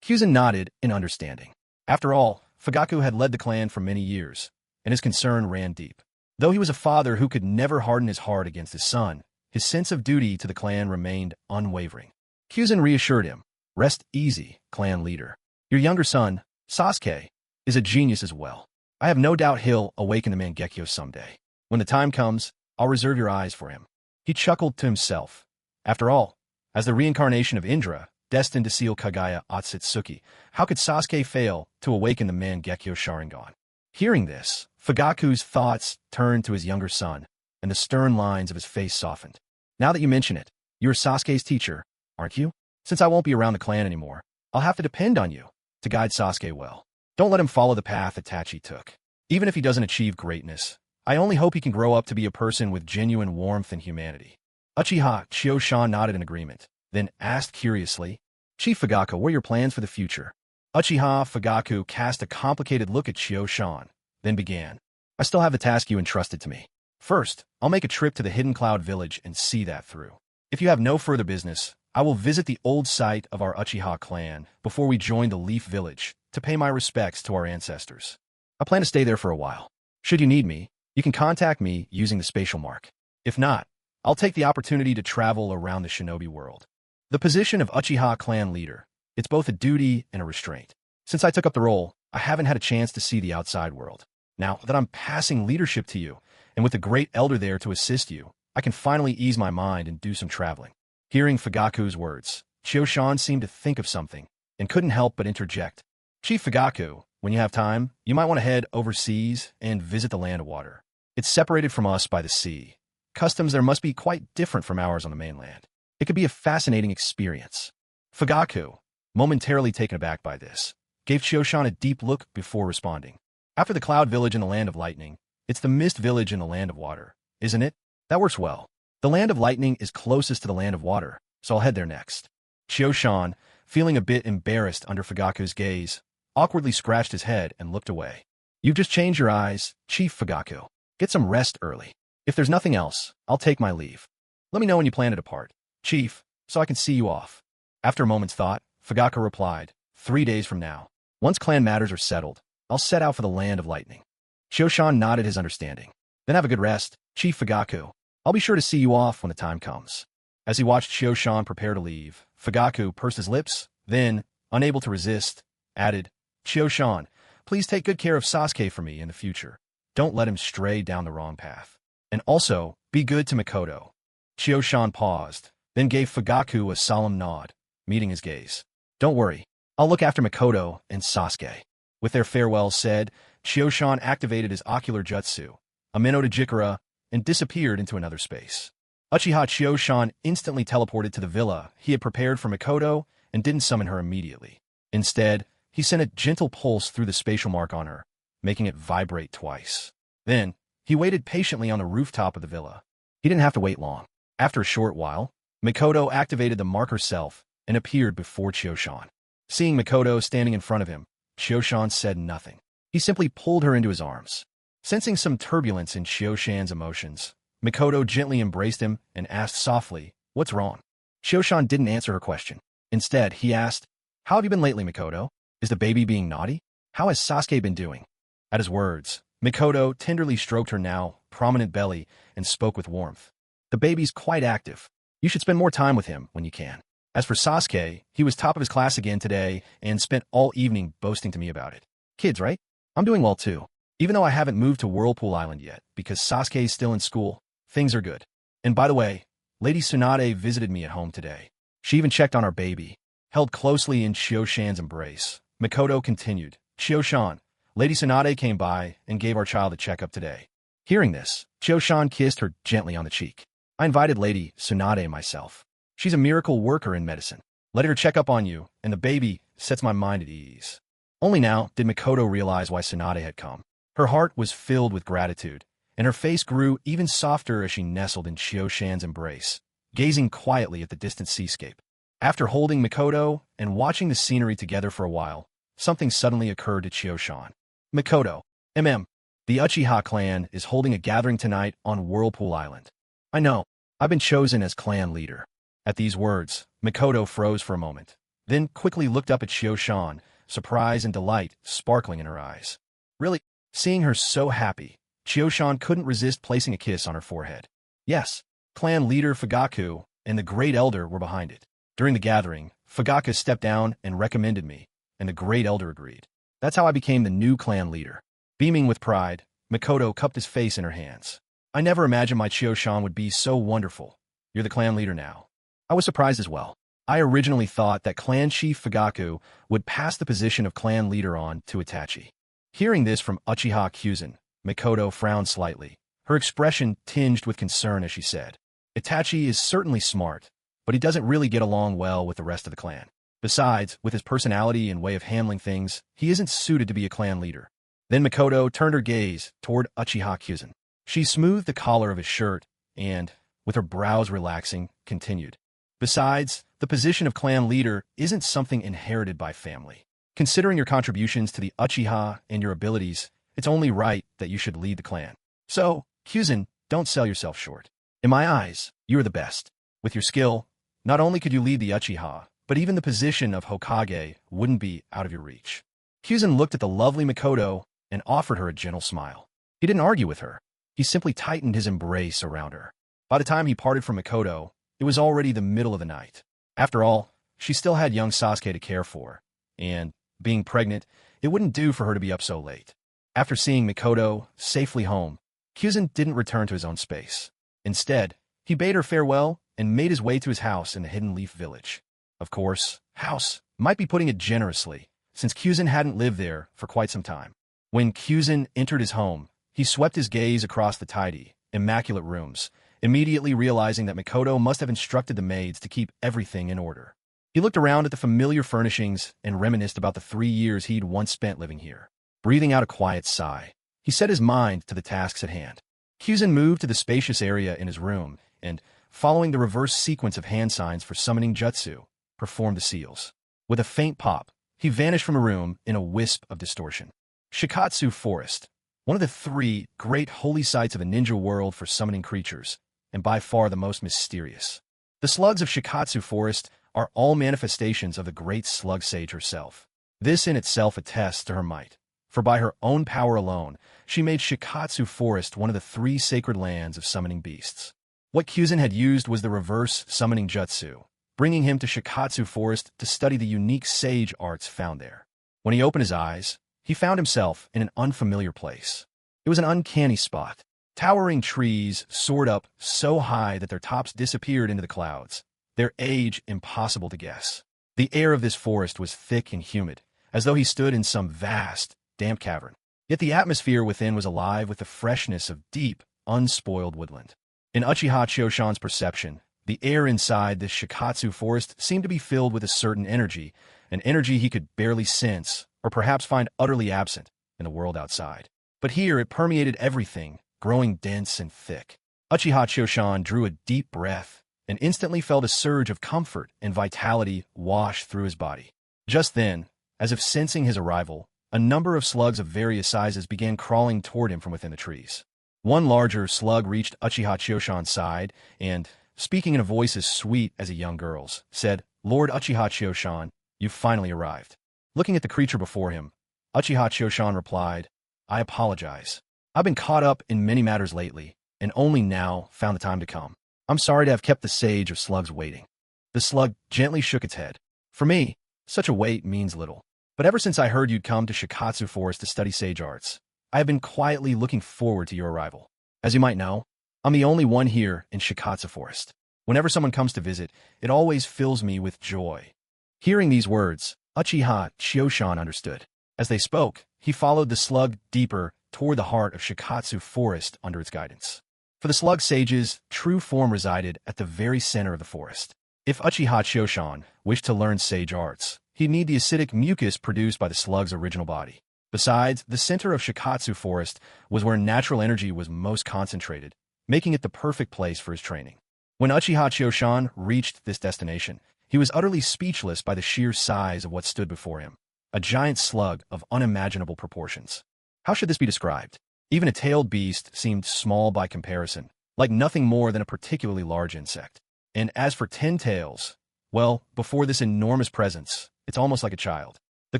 Kyuzen nodded in understanding. After all, Fugaku had led the clan for many years, and his concern ran deep. Though he was a father who could never harden his heart against his son, his sense of duty to the clan remained unwavering. Kyuzen reassured him, "Rest easy, clan leader. Your younger son, Sasuke, is a genius as well. I have no doubt he'll awaken the Mangekyo someday. When the time comes, I'll reserve your eyes for him." He chuckled to himself. After all, as the reincarnation of Indra, destined to seal Kagaya Otsutsuki, how could Sasuke fail to awaken the Mangekyo Sharingan? Hearing this, Fugaku's thoughts turned to his younger son, and the stern lines of his face softened. "Now that you mention it, you're Sasuke's teacher, aren't you? Since I won't be around the clan anymore, I'll have to depend on you to guide Sasuke well. Don't let him follow the path Itachi took. Even if he doesn't achieve greatness, I only hope he can grow up to be a person with genuine warmth and humanity." Uchiha Chioshan nodded in agreement, then asked curiously, "Chief Fugaku, what are your plans for the future?" Uchiha Fugaku cast a complicated look at Chioshan, then began, "I still have the task you entrusted to me. First, I'll make a trip to the Hidden Cloud Village and see that through. If you have no further business, I will visit the old site of our Uchiha clan before we join the Leaf Village to pay my respects to our ancestors. I plan to stay there for a while. Should you need me, you can contact me using the spatial mark. If not, I'll take the opportunity to travel around the Shinobi world." The position of Uchiha clan leader, it's both a duty and a restraint. Since I took up the role, I haven't had a chance to see the outside world. Now that I'm passing leadership to you, and with the great elder there to assist you, I can finally ease my mind and do some traveling. Hearing Fugaku's words, Chioshan seemed to think of something, and couldn't help but interject. "Chief Fugaku, when you have time, you might want to head overseas and visit the Land of Water. It's separated from us by the sea. Customs there must be quite different from ours on the mainland. It could be a fascinating experience." Fugaku, momentarily taken aback by this, gave Chioshan a deep look before responding. "After the Cloud Village in the Land of Lightning, it's the Mist Village in the Land of Water, isn't it? That works well. The Land of Lightning is closest to the Land of Water, so I'll head there next." Chioshan, feeling a bit embarrassed under Fugaku's gaze, awkwardly scratched his head and looked away. "You've just changed your eyes, Chief Fugaku. Get some rest early. If there's nothing else, I'll take my leave. Let me know when you plan to depart, Chief, so I can see you off." After a moment's thought, Fugaku replied, 3 days from now. Once clan matters are settled, I'll set out for the Land of Lightning." Chioshan nodded his understanding. "Then have a good rest, Chief Fugaku. I'll be sure to see you off when the time comes." As he watched Chioshan prepare to leave, Fugaku pursed his lips, then, unable to resist, added, "Chio-shan, please take good care of Sasuke for me in the future. Don't let him stray down the wrong path. And also, be good to Makoto." Chio-shan paused, then gave Fugaku a solemn nod, meeting his gaze. "Don't worry. I'll look after Makoto and Sasuke." With their farewells said, Chio-shan activated his ocular jutsu, a Minotaur Jikara, and disappeared into another space. Uchiha Chio-shan instantly teleported to the villa he had prepared for Makoto and didn't summon her immediately. Instead, he sent a gentle pulse through the spatial mark on her, making it vibrate twice. Then, he waited patiently on the rooftop of the villa. He didn't have to wait long. After a short while, Makoto activated the mark herself and appeared before Chio-shan. Seeing Makoto standing in front of him, Chio-shan said nothing. He simply pulled her into his arms. Sensing some turbulence in Chio-shan's emotions, Makoto gently embraced him and asked softly, "What's wrong?" Chio-shan didn't answer her question. Instead, he asked, "How have you been lately, Makoto? Is the baby being naughty? How has Sasuke been doing?" At his words, Makoto tenderly stroked her now prominent belly and spoke with warmth. "The baby's quite active. You should spend more time with him when you can. As for Sasuke, he was top of his class again today and spent all evening boasting to me about it. Kids, right? I'm doing well too. Even though I haven't moved to Whirlpool Island yet because Sasuke is still in school, things are good. And by the way, Lady Tsunade visited me at home today. She even checked on our baby." Held closely in Chio-shan's embrace, Makoto continued, "Chio-shan, Lady Tsunade came by and gave our child a checkup today." Hearing this, Chio-shan kissed her gently on the cheek. "I invited Lady Tsunade myself. She's a miracle worker in medicine. Let her check up on you, and the baby sets my mind at ease." Only now did Makoto realize why Tsunade had come. Her heart was filled with gratitude, and her face grew even softer as she nestled in Chio-shan's embrace, gazing quietly at the distant seascape. After holding Makoto and watching the scenery together for a while, something suddenly occurred to Chio-shan. "Makoto, the Uchiha clan is holding a gathering tonight on Whirlpool Island. I know, I've been chosen as clan leader." At these words, Makoto froze for a moment, then quickly looked up at Chio-shan, surprise and delight sparkling in her eyes. Really? Seeing her so happy, Chio-shan couldn't resist placing a kiss on her forehead. Yes, clan leader Fugaku and the great elder were behind it. During the gathering, Fugaku stepped down and recommended me, and the great elder agreed. That's how I became the new clan leader. Beaming with pride, Makoto cupped his face in her hands. "I never imagined my Chio-shan would be so wonderful. You're the clan leader now." I was surprised as well. I originally thought that clan chief Fugaku would pass the position of clan leader on to Itachi. Hearing this from Uchiha Kyuzen, Makoto frowned slightly, her expression tinged with concern as she said, "Itachi is certainly smart, but he doesn't really get along well with the rest of the clan. Besides, with his personality and way of handling things, he isn't suited to be a clan leader." Then Makoto turned her gaze toward Uchiha Kyuzen. She smoothed the collar of his shirt and, with her brows relaxing, continued, "Besides, the position of clan leader isn't something inherited by family. Considering your contributions to the Uchiha and your abilities, it's only right that you should lead the clan. So, Kyuzen, don't sell yourself short. In my eyes, you are the best. With your skill, not only could you lead the Uchiha, but even the position of Hokage wouldn't be out of your reach." Kyuzen looked at the lovely Makoto and offered her a gentle smile. He didn't argue with her. He simply tightened his embrace around her. By the time he parted from Makoto, it was already the middle of the night. After all, she still had young Sasuke to care for, and, being pregnant, it wouldn't do for her to be up so late. After seeing Makoto safely home, Kyuzen didn't return to his own space. Instead, he bade her farewell and made his way to his house in the Hidden Leaf Village. Of course, house might be putting it generously, since Kyuzen hadn't lived there for quite some time. When Kyuzen entered his home, he swept his gaze across the tidy, immaculate rooms, immediately realizing that Makoto must have instructed the maids to keep everything in order. He looked around at the familiar furnishings and reminisced about the 3 years he'd once spent living here. Breathing out a quiet sigh, he set his mind to the tasks at hand. Kyuzen moved to the spacious area in his room and, following the reverse sequence of hand signs for summoning jutsu, performed the seals. With a faint pop, he vanished from a room in a wisp of distortion. Shikatsu Forest, one of the 3 great holy sites of the ninja world for summoning creatures, and by far the most mysterious. The slugs of Shikatsu Forest are all manifestations of the great slug sage herself. This in itself attests to her might, for by her own power alone, she made Shikatsu Forest one of the 3 sacred lands of summoning beasts. What Kyuzen had used was the reverse summoning jutsu, bringing him to Shikatsu Forest to study the unique sage arts found there. When he opened his eyes, he found himself in an unfamiliar place. It was an uncanny spot. Towering trees soared up so high that their tops disappeared into the clouds, their age impossible to guess. The air of this forest was thick and humid, as though he stood in some vast, damp cavern. Yet the atmosphere within was alive with the freshness of deep, unspoiled woodland. In Uchiha Choshan's perception, the air inside this Shikatsu forest seemed to be filled with a certain energy, an energy he could barely sense, or perhaps find utterly absent in the world outside. But here it permeated everything, growing dense and thick. Uchiha Choshan drew a deep breath and instantly felt a surge of comfort and vitality wash through his body. Just then, as if sensing his arrival, a number of slugs of various sizes began crawling toward him from within the trees. One larger slug reached Uchiha Choshan's side and, speaking in a voice as sweet as a young girl's, said, "Lord Uchiha Choshan, you've finally arrived." Looking at the creature before him, Uchiha Choshan replied, "I apologize. I've been caught up in many matters lately, and only now found the time to come. I'm sorry to have kept the sage of slugs waiting." The slug gently shook its head. "For me, such a wait means little. But ever since I heard you'd come to Shikatsu Forest to study sage arts, I have been quietly looking forward to your arrival. As you might know, I'm the only one here in Shikatsu Forest. Whenever someone comes to visit, it always fills me with joy." Hearing these words, Uchiha Choshan understood. As they spoke, he followed the slug deeper toward the heart of Shikatsu Forest under its guidance. For the slug sage's true form resided at the very center of the forest. If Uchiha Choshan wished to learn sage arts, he'd need the acidic mucus produced by the slug's original body. Besides, the center of Shikatsu Forest was where natural energy was most concentrated, making it the perfect place for his training. When Uchiha Choshan reached this destination, he was utterly speechless by the sheer size of what stood before him, a giant slug of unimaginable proportions. How should this be described? Even a tailed beast seemed small by comparison, like nothing more than a particularly large insect. And as for 10 tails, well, before this enormous presence, it's almost like a child. The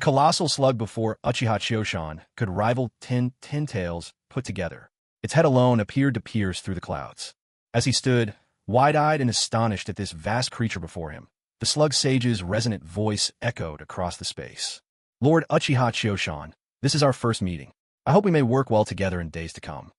colossal slug before Uchiha Choshan could rival 10 tails put together. Its head alone appeared to pierce through the clouds. As he stood, wide-eyed and astonished at this vast creature before him, the slug sage's resonant voice echoed across the space. "Lord Uchiha Choshan, this is our first meeting. I hope we may work well together in days to come."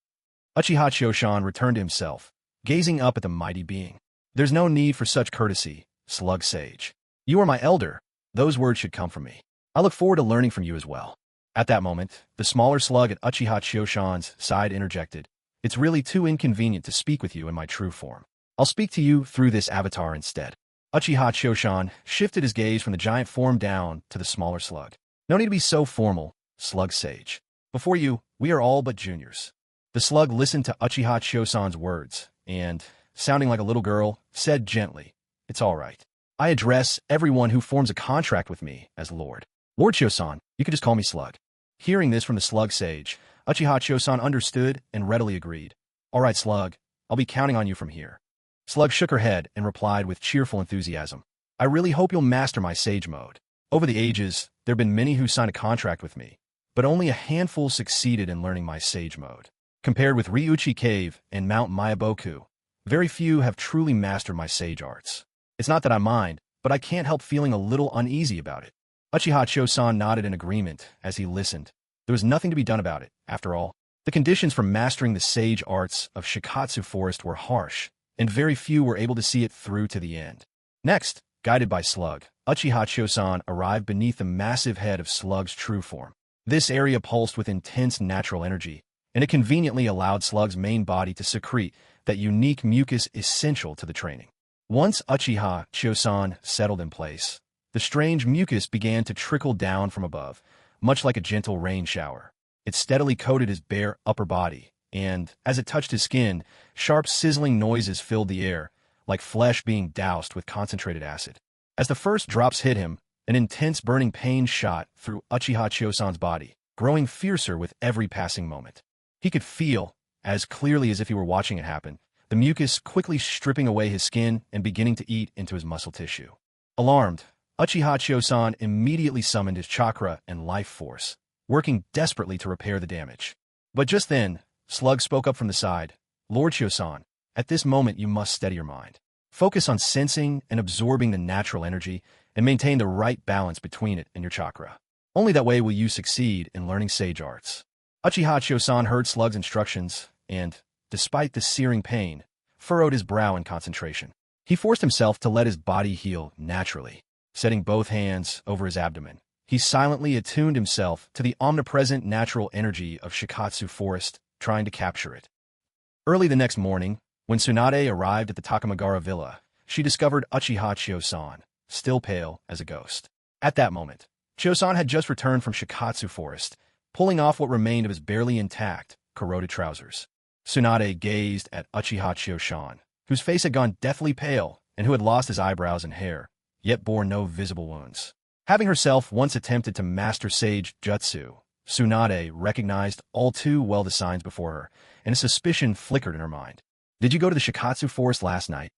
Uchiha Choshan returned to himself, gazing up at the mighty being. "There's no need for such courtesy, slug sage. You are my elder. Those words should come from me. I look forward to learning from you as well." At that moment, the smaller slug at Uchiha Choshan's side interjected, "It's really too inconvenient to speak with you in my true form. I'll speak to you through this avatar instead." Uchiha Choshan shifted his gaze from the giant form down to the smaller slug. "No need to be so formal, slug sage. Before you, we are all but juniors." The slug listened to Uchiha Choshan's words and, sounding like a little girl, said gently, "It's all right. I address everyone who forms a contract with me as Lord. Lord Chosan, you could just call me Slug." Hearing this from the slug sage, Uchiha Chosan understood and readily agreed. "All right, Slug, I'll be counting on you from here." Slug shook her head and replied with cheerful enthusiasm, "I really hope you'll master my sage mode. Over the ages, there have been many who signed a contract with me, but only a handful succeeded in learning my sage mode. Compared with Ryuchi Cave and Mount Mayaboku, very few have truly mastered my sage arts. It's not that I mind, but I can't help feeling a little uneasy about it." Uchiha Chosan nodded in agreement as he listened. There was nothing to be done about it, after all. The conditions for mastering the sage arts of Shikatsu Forest were harsh, and very few were able to see it through to the end. Next, guided by Slug, Uchiha Chosan arrived beneath the massive head of Slug's true form. This area pulsed with intense natural energy, and it conveniently allowed Slug's main body to secrete that unique mucus essential to the training. Once Uchiha Chosan settled in place, the strange mucus began to trickle down from above, much like a gentle rain shower. It steadily coated his bare upper body, and, as it touched his skin, sharp sizzling noises filled the air, like flesh being doused with concentrated acid. As the first drops hit him, an intense burning pain shot through Uchiha Chosan's body, growing fiercer with every passing moment. He could feel, as clearly as if he were watching it happen, the mucus quickly stripping away his skin and beginning to eat into his muscle tissue. Alarmed, Uchiha Chosan immediately summoned his chakra and life force, working desperately to repair the damage. But just then, Slug spoke up from the side. "Lord Chosan, at this moment you must steady your mind. Focus on sensing and absorbing the natural energy and maintain the right balance between it and your chakra." Only that way will you succeed in learning sage arts. Uchiha Chosan heard Slug's instructions and, despite the searing pain, furrowed his brow in concentration. He forced himself to let his body heal naturally. Setting both hands over his abdomen, he silently attuned himself to the omnipresent natural energy of Shikatsu Forest, trying to capture it. Early the next morning, when Tsunade arrived at the Takamagara villa, she discovered Uchiha Chosan, still pale as a ghost. At that moment, Chosan had just returned from Shikatsu Forest, pulling off what remained of his barely intact, corroded trousers. Tsunade gazed at Uchiha Chosan, whose face had gone deathly pale and who had lost his eyebrows and hair, yet bore no visible wounds. Having herself once attempted to master sage jutsu, Tsunade recognized all too well the signs before her, and a suspicion flickered in her mind. "Did you go to the Shikatsu Forest last night?"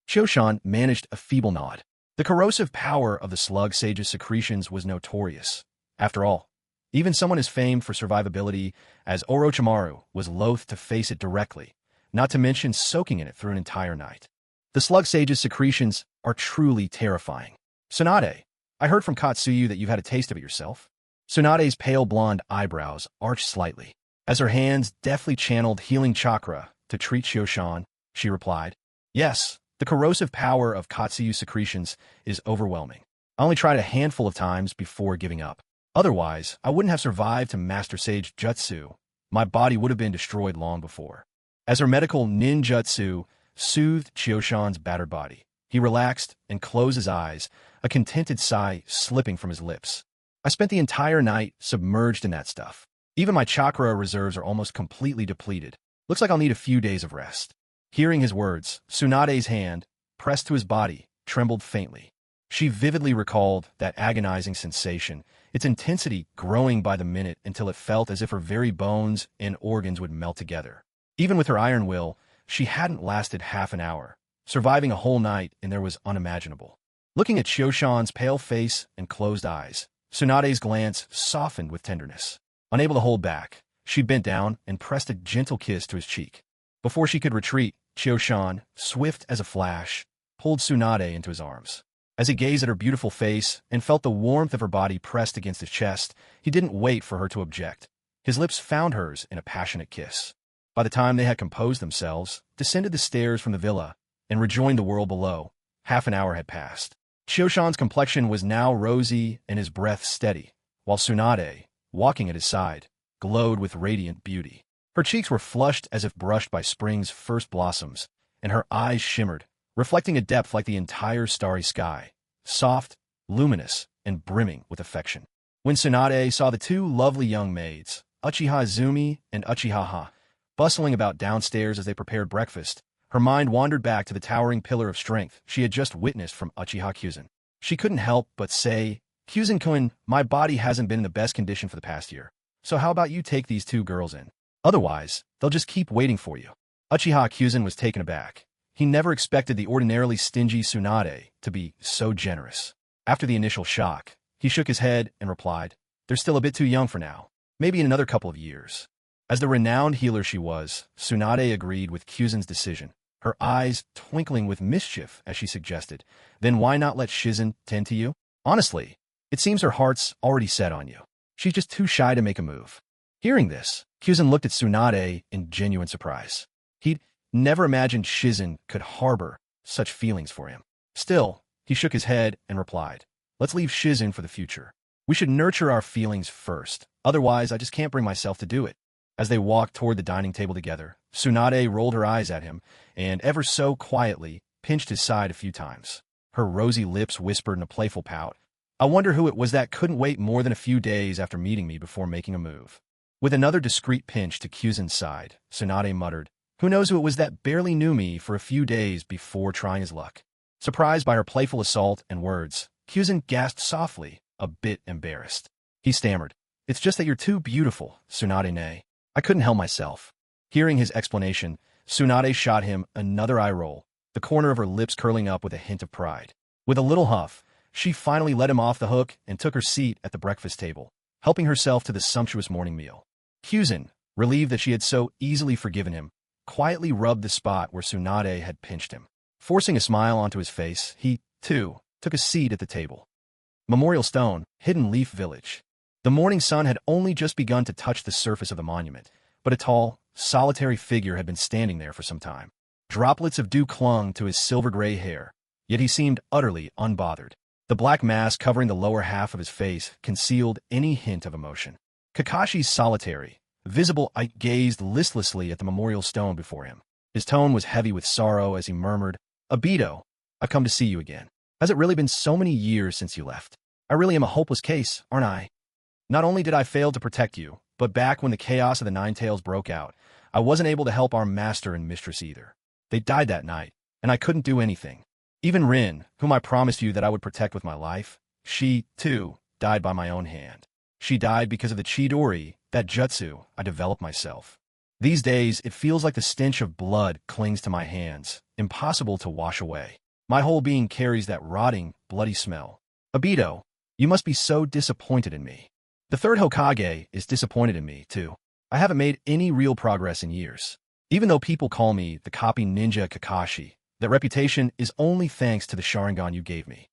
Chosan managed a feeble nod. The corrosive power of the slug sage's secretions was notorious. After all, even someone as famed for survivability as Orochimaru was loath to face it directly, not to mention soaking in it through an entire night. The slug sage's secretions are truly terrifying. "Tsunade, I heard from Katsuyu that you've had a taste of it yourself." Tsunade's pale blonde eyebrows arched slightly. As her hands deftly channeled healing chakra to treat Chosan, she replied, "Yes, the corrosive power of Katsuyu's secretions is overwhelming. I only tried a handful of times before giving up. Otherwise, I wouldn't have survived to master sage jutsu. My body would have been destroyed long before." As her medical ninjutsu soothed Chosan's battered body, he relaxed and closed his eyes, a contented sigh slipping from his lips. "I spent the entire night submerged in that stuff. Even my chakra reserves are almost completely depleted. Looks like I'll need a few days of rest." Hearing his words, Tsunade's hand, pressed to his body, trembled faintly. She vividly recalled that agonizing sensation, its intensity growing by the minute until it felt as if her very bones and organs would melt together. Even with her iron will, she hadn't lasted half an hour. Surviving a whole night in there was unimaginable. Looking at Chosan's pale face and closed eyes, Tsunade's glance softened with tenderness. Unable to hold back, she bent down and pressed a gentle kiss to his cheek. Before she could retreat, Chosan, swift as a flash, pulled Tsunade into his arms. As he gazed at her beautiful face and felt the warmth of her body pressed against his chest, he didn't wait for her to object. His lips found hers in a passionate kiss. By the time they had composed themselves, descended the stairs from the villa, and rejoined the world below, half an hour had passed. Chosan's complexion was now rosy and his breath steady, while Tsunade, walking at his side, glowed with radiant beauty. Her cheeks were flushed as if brushed by spring's first blossoms, and her eyes shimmered, reflecting a depth like the entire starry sky, soft, luminous, and brimming with affection. When Tsunade saw the two lovely young maids, Uchiha Izumi and Uchiha Ha, bustling about downstairs as they prepared breakfast, her mind wandered back to the towering pillar of strength she had just witnessed from Uchiha Kyuzen. She couldn't help but say, "Kyuzen-kun, my body hasn't been in the best condition for the past year, so how about you take these two girls in? Otherwise, they'll just keep waiting for you." Uchiha Kyuzen was taken aback. He never expected the ordinarily stingy Tsunade to be so generous. After the initial shock, he shook his head and replied, "They're still a bit too young for now. Maybe in another couple of years." As the renowned healer she was, Tsunade agreed with Kyuzen's decision, her eyes twinkling with mischief as she suggested, "Then why not let Shizen tend to you? Honestly, it seems her heart's already set on you. She's just too shy to make a move." Hearing this, Kyuzen looked at Tsunade in genuine surprise. He'd never imagined Shizen could harbor such feelings for him. Still, he shook his head and replied, "Let's leave Shizen for the future. We should nurture our feelings first, otherwise I just can't bring myself to do it." As they walked toward the dining table together, Tsunade rolled her eyes at him and, ever so quietly, pinched his side a few times. Her rosy lips whispered in a playful pout, "I wonder who it was that couldn't wait more than a few days after meeting me before making a move." With another discreet pinch to Kyuzen's side, Tsunade muttered, "Who knows who it was that barely knew me for a few days before trying his luck?" Surprised by her playful assault and words, Kyuzen gasped softly, a bit embarrassed. He stammered, "It's just that you're too beautiful, Tsunade-ne. I couldn't help myself." Hearing his explanation, Tsunade shot him another eye roll, the corner of her lips curling up with a hint of pride. With a little huff, she finally let him off the hook and took her seat at the breakfast table, helping herself to the sumptuous morning meal. Kyuzen, relieved that she had so easily forgiven him, quietly rubbed the spot where Tsunade had pinched him. Forcing a smile onto his face, he, too, took a seat at the table. Memorial Stone, Hidden Leaf Village. The morning sun had only just begun to touch the surface of the monument, but a tall, solitary figure had been standing there for some time. Droplets of dew clung to his silver-gray hair, yet he seemed utterly unbothered. The black mask covering the lower half of his face concealed any hint of emotion. Kakashi's solitary, visible eye gazed listlessly at the memorial stone before him. His tone was heavy with sorrow as he murmured, "Obito, I've come to see you again. Has it really been so many years since you left? I really am a hopeless case, aren't I? Not only did I fail to protect you, but back when the chaos of the Nine Tails broke out, I wasn't able to help our master and mistress either. They died that night, and I couldn't do anything. Even Rin, whom I promised you that I would protect with my life, she, too, died by my own hand. She died because of the Chidori, that jutsu I developed myself. These days, it feels like the stench of blood clings to my hands, impossible to wash away. My whole being carries that rotting, bloody smell. Obito, you must be so disappointed in me. The third Hokage is disappointed in me, too. I haven't made any real progress in years. Even though people call me the copy ninja Kakashi, that reputation is only thanks to the Sharingan you gave me.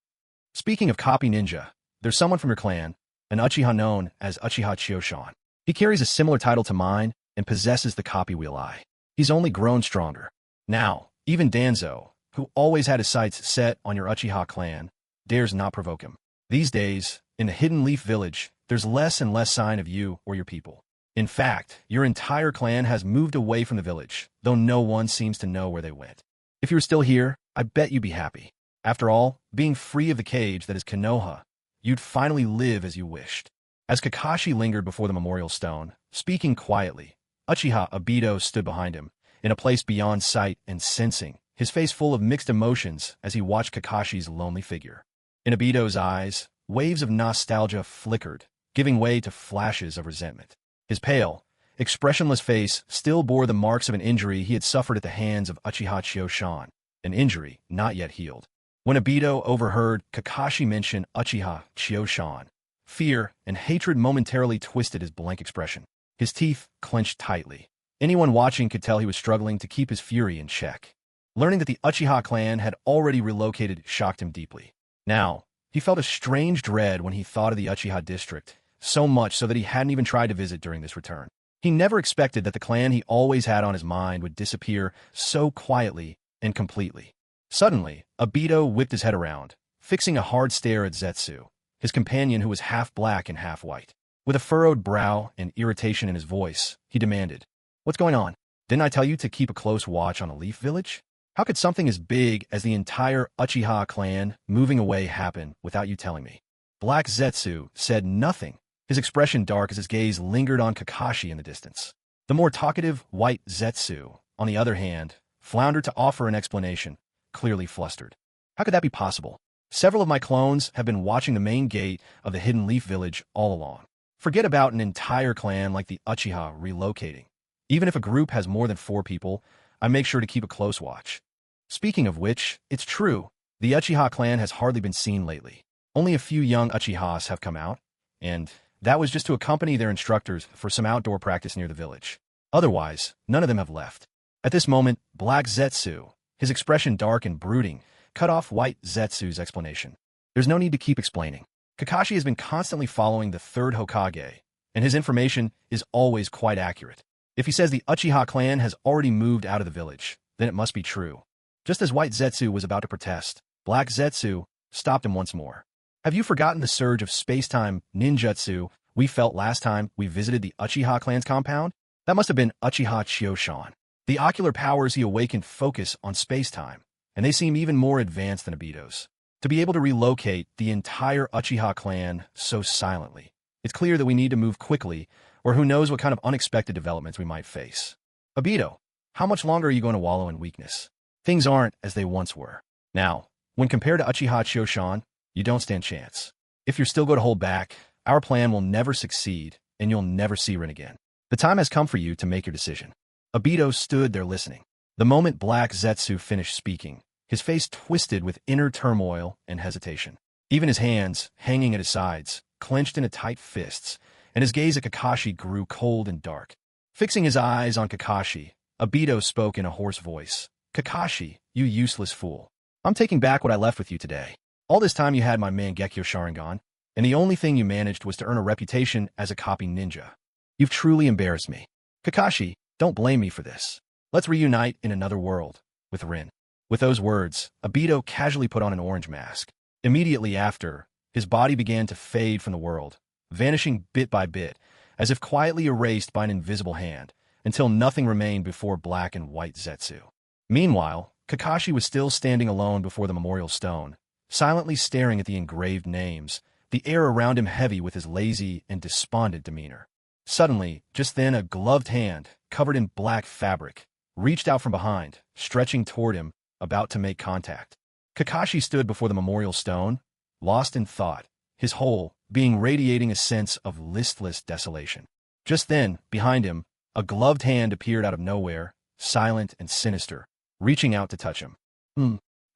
Speaking of copy ninja, there's someone from your clan, an Uchiha known as Uchiha Chioshan. He carries a similar title to mine and possesses the copy wheel eye. He's only grown stronger. Now, even Danzo, who always had his sights set on your Uchiha clan, dares not provoke him. These days, in the Hidden Leaf Village, there's less and less sign of you or your people. In fact, your entire clan has moved away from the village, though no one seems to know where they went. If you were still here, I bet you'd be happy. After all, being free of the cage that is Konoha, you'd finally live as you wished. As Kakashi lingered before the memorial stone, speaking quietly, Uchiha Obito stood behind him, in a place beyond sight and sensing, his face full of mixed emotions as he watched Kakashi's lonely figure. In Obito's eyes, waves of nostalgia flickered, giving way to flashes of resentment. His pale, expressionless face still bore the marks of an injury he had suffered at the hands of Uchiha Chioshan, an injury not yet healed. When Obito overheard Kakashi mention Uchiha Chioshan, fear and hatred momentarily twisted his blank expression. His teeth clenched tightly. Anyone watching could tell he was struggling to keep his fury in check. Learning that the Uchiha clan had already relocated shocked him deeply. Now, he felt a strange dread when he thought of the Uchiha district, so much so that he hadn't even tried to visit during this return. He never expected that the clan he always had on his mind would disappear so quietly and completely. Suddenly, Obito whipped his head around, fixing a hard stare at Zetsu, his companion who was half black and half white. With a furrowed brow and irritation in his voice, he demanded, "What's going on? Didn't I tell you to keep a close watch on a Leaf Village? How could something as big as the entire Uchiha clan moving away happen without you telling me?" Black Zetsu said nothing, his expression dark as his gaze lingered on Kakashi in the distance. The more talkative white Zetsu, on the other hand, floundered to offer an explanation, clearly flustered. "How could that be possible? Several of my clones have been watching the main gate of the Hidden Leaf Village all along. Forget about an entire clan like the Uchiha relocating. Even if a group has more than 4 people, I make sure to keep a close watch. Speaking of which, it's true, the Uchiha clan has hardly been seen lately. Only a few young Uchihas have come out, and that was just to accompany their instructors for some outdoor practice near the village. Otherwise, none of them have left." At this moment, Black Zetsu, his expression dark and brooding, cut off White Zetsu's explanation. "There's no need to keep explaining. Kakashi has been constantly following the third Hokage, and his information is always quite accurate. If he says the Uchiha clan has already moved out of the village, then it must be true." Just as White Zetsu was about to protest, Black Zetsu stopped him once more. "Have you forgotten the surge of space-time ninjutsu we felt last time we visited the Uchiha clan's compound? That must have been Uchiha Chioshan. The ocular powers he awakened focus on space-time, and they seem even more advanced than Obito's. To be able to relocate the entire Uchiha clan so silently, it's clear that we need to move quickly, or who knows what kind of unexpected developments we might face. Obito, how much longer are you going to wallow in weakness? Things aren't as they once were. Now, when compared to Uchiha Chioshan, you don't stand chance. If you're still going to hold back, our plan will never succeed, and you'll never see Rin again. The time has come for you to make your decision." Obito stood there listening. The moment Black Zetsu finished speaking, his face twisted with inner turmoil and hesitation. Even his hands, hanging at his sides, clenched into tight fists, and his gaze at Kakashi grew cold and dark. Fixing his eyes on Kakashi, Obito spoke in a hoarse voice. "Kakashi, you useless fool. I'm taking back what I left with you today. All this time you had my Mangekyo Sharingan, and the only thing you managed was to earn a reputation as a copy ninja. You've truly embarrassed me. Kakashi, don't blame me for this. Let's reunite in another world, with Rin. With those words, Obito casually put on an orange mask. Immediately after, his body began to fade from the world, vanishing bit by bit, as if quietly erased by an invisible hand, until nothing remained before black and white Zetsu. Meanwhile, Kakashi was still standing alone before the memorial stone, silently staring at the engraved names, the air around him heavy with his lazy and despondent demeanor. Suddenly, just then, a gloved hand, covered in black fabric, reached out from behind, stretching toward him, about to make contact. Kakashi stood before the memorial stone, lost in thought, his whole being radiating a sense of listless desolation. Just then, behind him, a gloved hand appeared out of nowhere, silent and sinister, reaching out to touch him.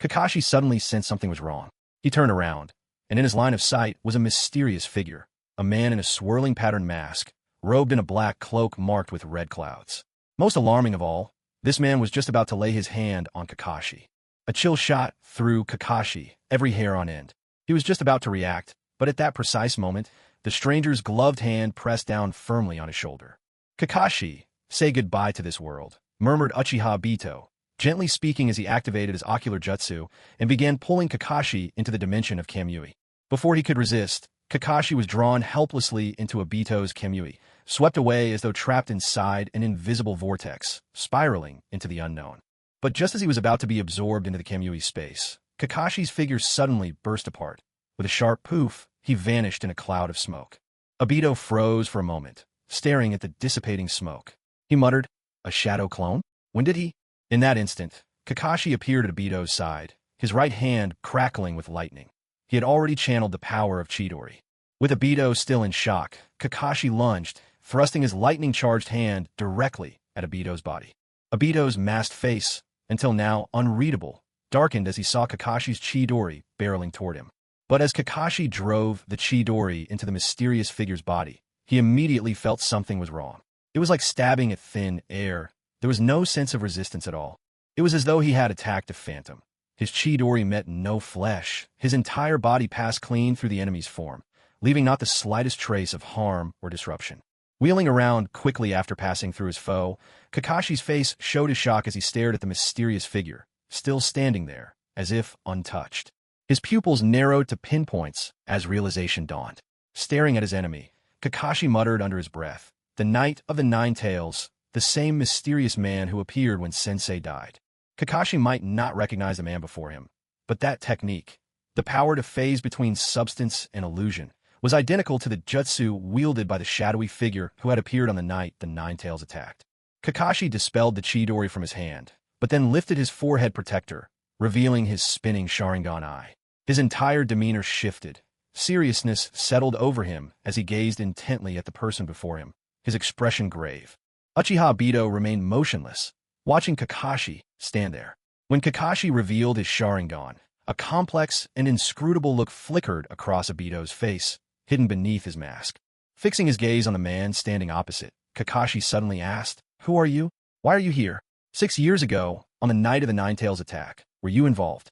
Kakashi suddenly sensed something was wrong. He turned around, and in his line of sight was a mysterious figure, a man in a swirling patterned mask, robed in a black cloak marked with red clouds. Most alarming of all, this man was just about to lay his hand on Kakashi. A chill shot through Kakashi, every hair on end. He was just about to react, but at that precise moment, the stranger's gloved hand pressed down firmly on his shoulder. Kakashi, say goodbye to this world, murmured Uchiha Obito, gently speaking as he activated his ocular jutsu and began pulling Kakashi into the dimension of Kamui. Before he could resist, Kakashi was drawn helplessly into Obito's Kamui, swept away as though trapped inside an invisible vortex, spiraling into the unknown. But just as he was about to be absorbed into the Kamui space, Kakashi's figure suddenly burst apart. With a sharp poof, he vanished in a cloud of smoke. Obito froze for a moment, staring at the dissipating smoke. He muttered, "A shadow clone? When did he?" In that instant, Kakashi appeared at Obito's side, his right hand crackling with lightning. He had already channeled the power of Chidori. With Obito still in shock, Kakashi lunged, thrusting his lightning-charged hand directly at Obito's body. Obito's masked face, until now unreadable, darkened as he saw Kakashi's Chidori barreling toward him. But as Kakashi drove the Chidori into the mysterious figure's body, he immediately felt something was wrong. It was like stabbing at thin air. There was no sense of resistance at all. It was as though he had attacked a phantom. His Chidori met no flesh. His entire body passed clean through the enemy's form, leaving not the slightest trace of harm or disruption. Wheeling around quickly after passing through his foe, Kakashi's face showed his shock as he stared at the mysterious figure, still standing there, as if untouched. His pupils narrowed to pinpoints as realization dawned. Staring at his enemy, Kakashi muttered under his breath, "The Knight of the Nine Tails, the same mysterious man who appeared when Sensei died." Kakashi might not recognize the man before him, but that technique, the power to phase between substance and illusion, was identical to the jutsu wielded by the shadowy figure who had appeared on the night the Nine Tails attacked. Kakashi dispelled the Chidori from his hand, but then lifted his forehead protector, revealing his spinning Sharingan eye. His entire demeanor shifted. Seriousness settled over him as he gazed intently at the person before him, his expression grave. Uchiha Obito remained motionless, watching Kakashi stand there. When Kakashi revealed his Sharingan, a complex and inscrutable look flickered across Obito's face, hidden beneath his mask. Fixing his gaze on the man standing opposite, Kakashi suddenly asked, "Who are you? Why are you here? 6 years ago, on the night of the Nine Tails attack, were you involved?"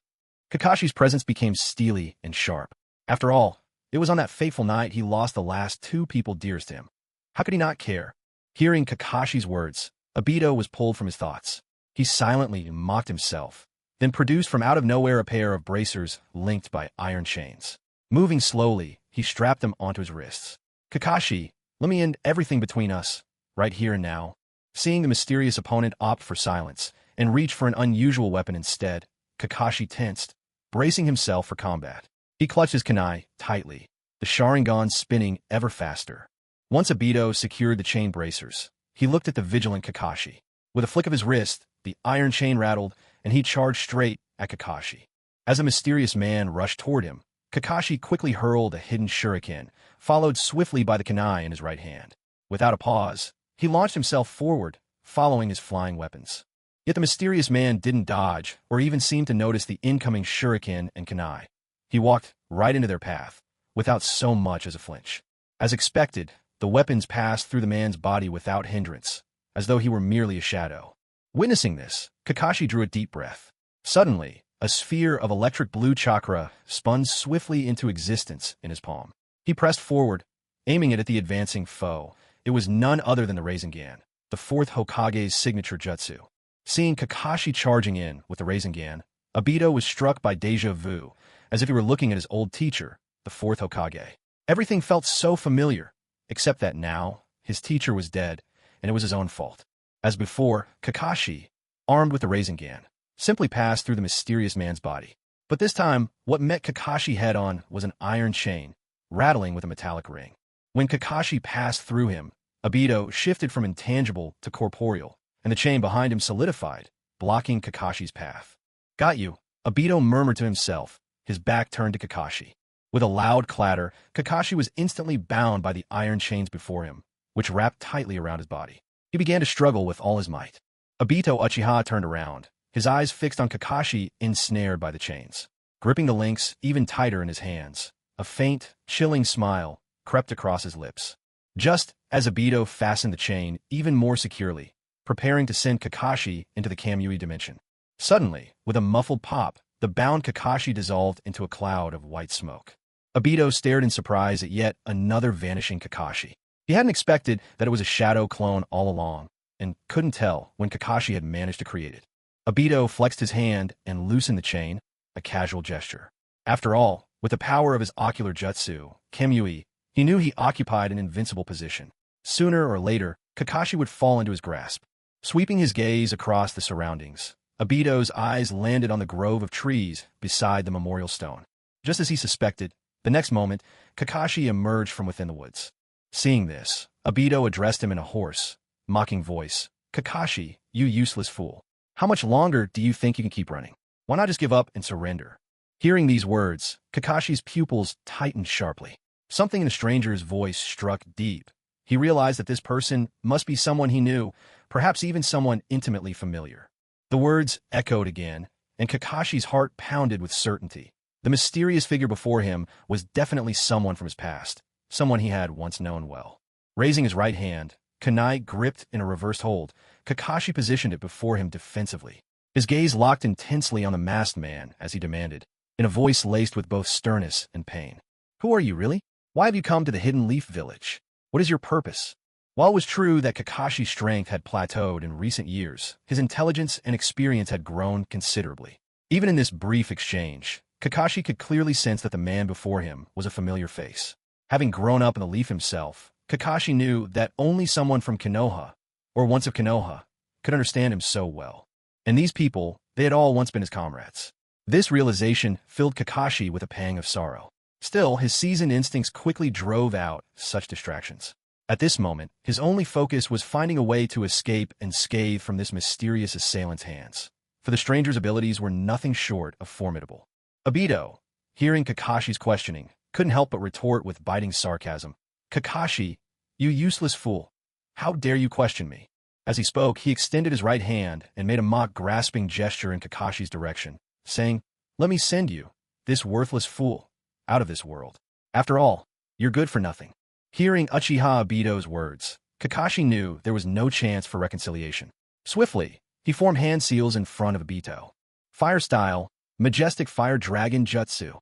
Kakashi's presence became steely and sharp. After all, it was on that fateful night he lost the last 2 people dearest to him. How could he not care? Hearing Kakashi's words, Obito was pulled from his thoughts. He silently mocked himself, then produced from out of nowhere a pair of bracers linked by iron chains. Moving slowly, he strapped them onto his wrists. "Kakashi, let me end everything between us, right here and now." Seeing the mysterious opponent opt for silence and reach for an unusual weapon instead, Kakashi tensed, bracing himself for combat. He clutched his kunai tightly, the Sharingan spinning ever faster. Once Obito secured the chain bracers, he looked at the vigilant Kakashi. With a flick of his wrist, the iron chain rattled, and he charged straight at Kakashi. As a mysterious man rushed toward him, Kakashi quickly hurled a hidden shuriken, followed swiftly by the kunai in his right hand. Without a pause, he launched himself forward, following his flying weapons. Yet the mysterious man didn't dodge or even seem to notice the incoming shuriken and kunai. He walked right into their path, without so much as a flinch. As expected, the weapons passed through the man's body without hindrance, as though he were merely a shadow. Witnessing this, Kakashi drew a deep breath. Suddenly, a sphere of electric blue chakra spun swiftly into existence in his palm. He pressed forward, aiming it at the advancing foe. It was none other than the Rasengan, the fourth Hokage's signature jutsu. Seeing Kakashi charging in with the Rasengan, Obito was struck by déjà vu, as if he were looking at his old teacher, the fourth Hokage. Everything felt so familiar, except that now, his teacher was dead, and it was his own fault. As before, Kakashi, armed with the Rasengan, simply passed through the mysterious man's body. But this time, what met Kakashi head-on was an iron chain, rattling with a metallic ring. When Kakashi passed through him, Obito shifted from intangible to corporeal, and the chain behind him solidified, blocking Kakashi's path. "Got you," Obito murmured to himself, his back turned to Kakashi. With a loud clatter, Kakashi was instantly bound by the iron chains before him, which wrapped tightly around his body. He began to struggle with all his might. Obito Uchiha turned around, his eyes fixed on Kakashi, ensnared by the chains. Gripping the links even tighter in his hands, a faint, chilling smile crept across his lips. Just as Obito fastened the chain even more securely, preparing to send Kakashi into the Kamui dimension. Suddenly, with a muffled pop, the bound Kakashi dissolved into a cloud of white smoke. Obito stared in surprise at yet another vanishing Kakashi. He hadn't expected that it was a shadow clone all along, and couldn't tell when Kakashi had managed to create it. Obito flexed his hand and loosened the chain, a casual gesture. After all, with the power of his ocular jutsu, Kamui, he knew he occupied an invincible position. Sooner or later, Kakashi would fall into his grasp. Sweeping his gaze across the surroundings, Obito's eyes landed on the grove of trees beside the memorial stone. Just as he suspected, the next moment, Kakashi emerged from within the woods. Seeing this, Obito addressed him in a hoarse, mocking voice. "Kakashi, you useless fool. How much longer do you think you can keep running? Why not just give up and surrender?" Hearing these words, Kakashi's pupils tightened sharply. Something in the stranger's voice struck deep. He realized that this person must be someone he knew, perhaps even someone intimately familiar. The words echoed again, and Kakashi's heart pounded with certainty. The mysterious figure before him was definitely someone from his past, someone he had once known well. Raising his right hand, kunai gripped in a reversed hold, Kakashi positioned it before him defensively. His gaze locked intensely on the masked man as he demanded, in a voice laced with both sternness and pain. "Who are you, really? Why have you come to the Hidden Leaf Village? What is your purpose?" While it was true that Kakashi's strength had plateaued in recent years, his intelligence and experience had grown considerably. Even in this brief exchange, Kakashi could clearly sense that the man before him was a familiar face. Having grown up in the leaf himself, Kakashi knew that only someone from Konoha, or once of Konoha, could understand him so well. And these people, they had all once been his comrades. This realization filled Kakashi with a pang of sorrow. Still, his seasoned instincts quickly drove out such distractions. At this moment, his only focus was finding a way to escape and scathe from this mysterious assailant's hands, for the stranger's abilities were nothing short of formidable. Obito, hearing Kakashi's questioning, couldn't help but retort with biting sarcasm. "Kakashi, you useless fool. How dare you question me?" As he spoke, he extended his right hand and made a mock grasping gesture in Kakashi's direction, saying, "Let me send you, this worthless fool, out of this world. After all, you're good for nothing." Hearing Uchiha Obito's words, Kakashi knew there was no chance for reconciliation. Swiftly, he formed hand seals in front of Obito. Fire style, majestic fire dragon jutsu.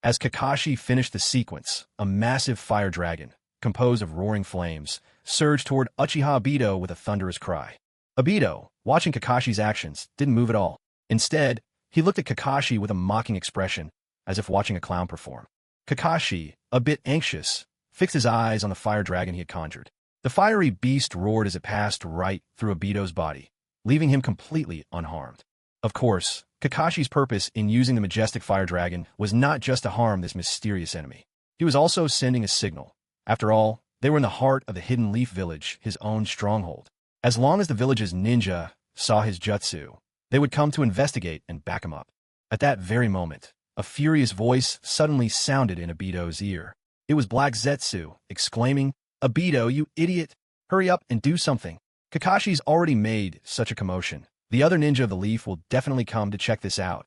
As Kakashi finished the sequence, a massive fire dragon, composed of roaring flames, surged toward Uchiha Obito with a thunderous cry. Obito, watching Kakashi's actions, didn't move at all. Instead, he looked at Kakashi with a mocking expression, as if watching a clown perform. Kakashi, a bit anxious, fixed his eyes on the fire dragon he had conjured. The fiery beast roared as it passed right through Obito's body, leaving him completely unharmed. Of course, Kakashi's purpose in using the majestic fire dragon was not just to harm this mysterious enemy. He was also sending a signal. After all, they were in the heart of the Hidden Leaf Village, his own stronghold. As long as the village's ninja saw his jutsu, they would come to investigate and back him up. At that very moment, a furious voice suddenly sounded in Obito's ear. It was Black Zetsu, exclaiming, "Obito, you idiot! Hurry up and do something. Kakashi's already made such a commotion. The other ninja of the leaf will definitely come to check this out."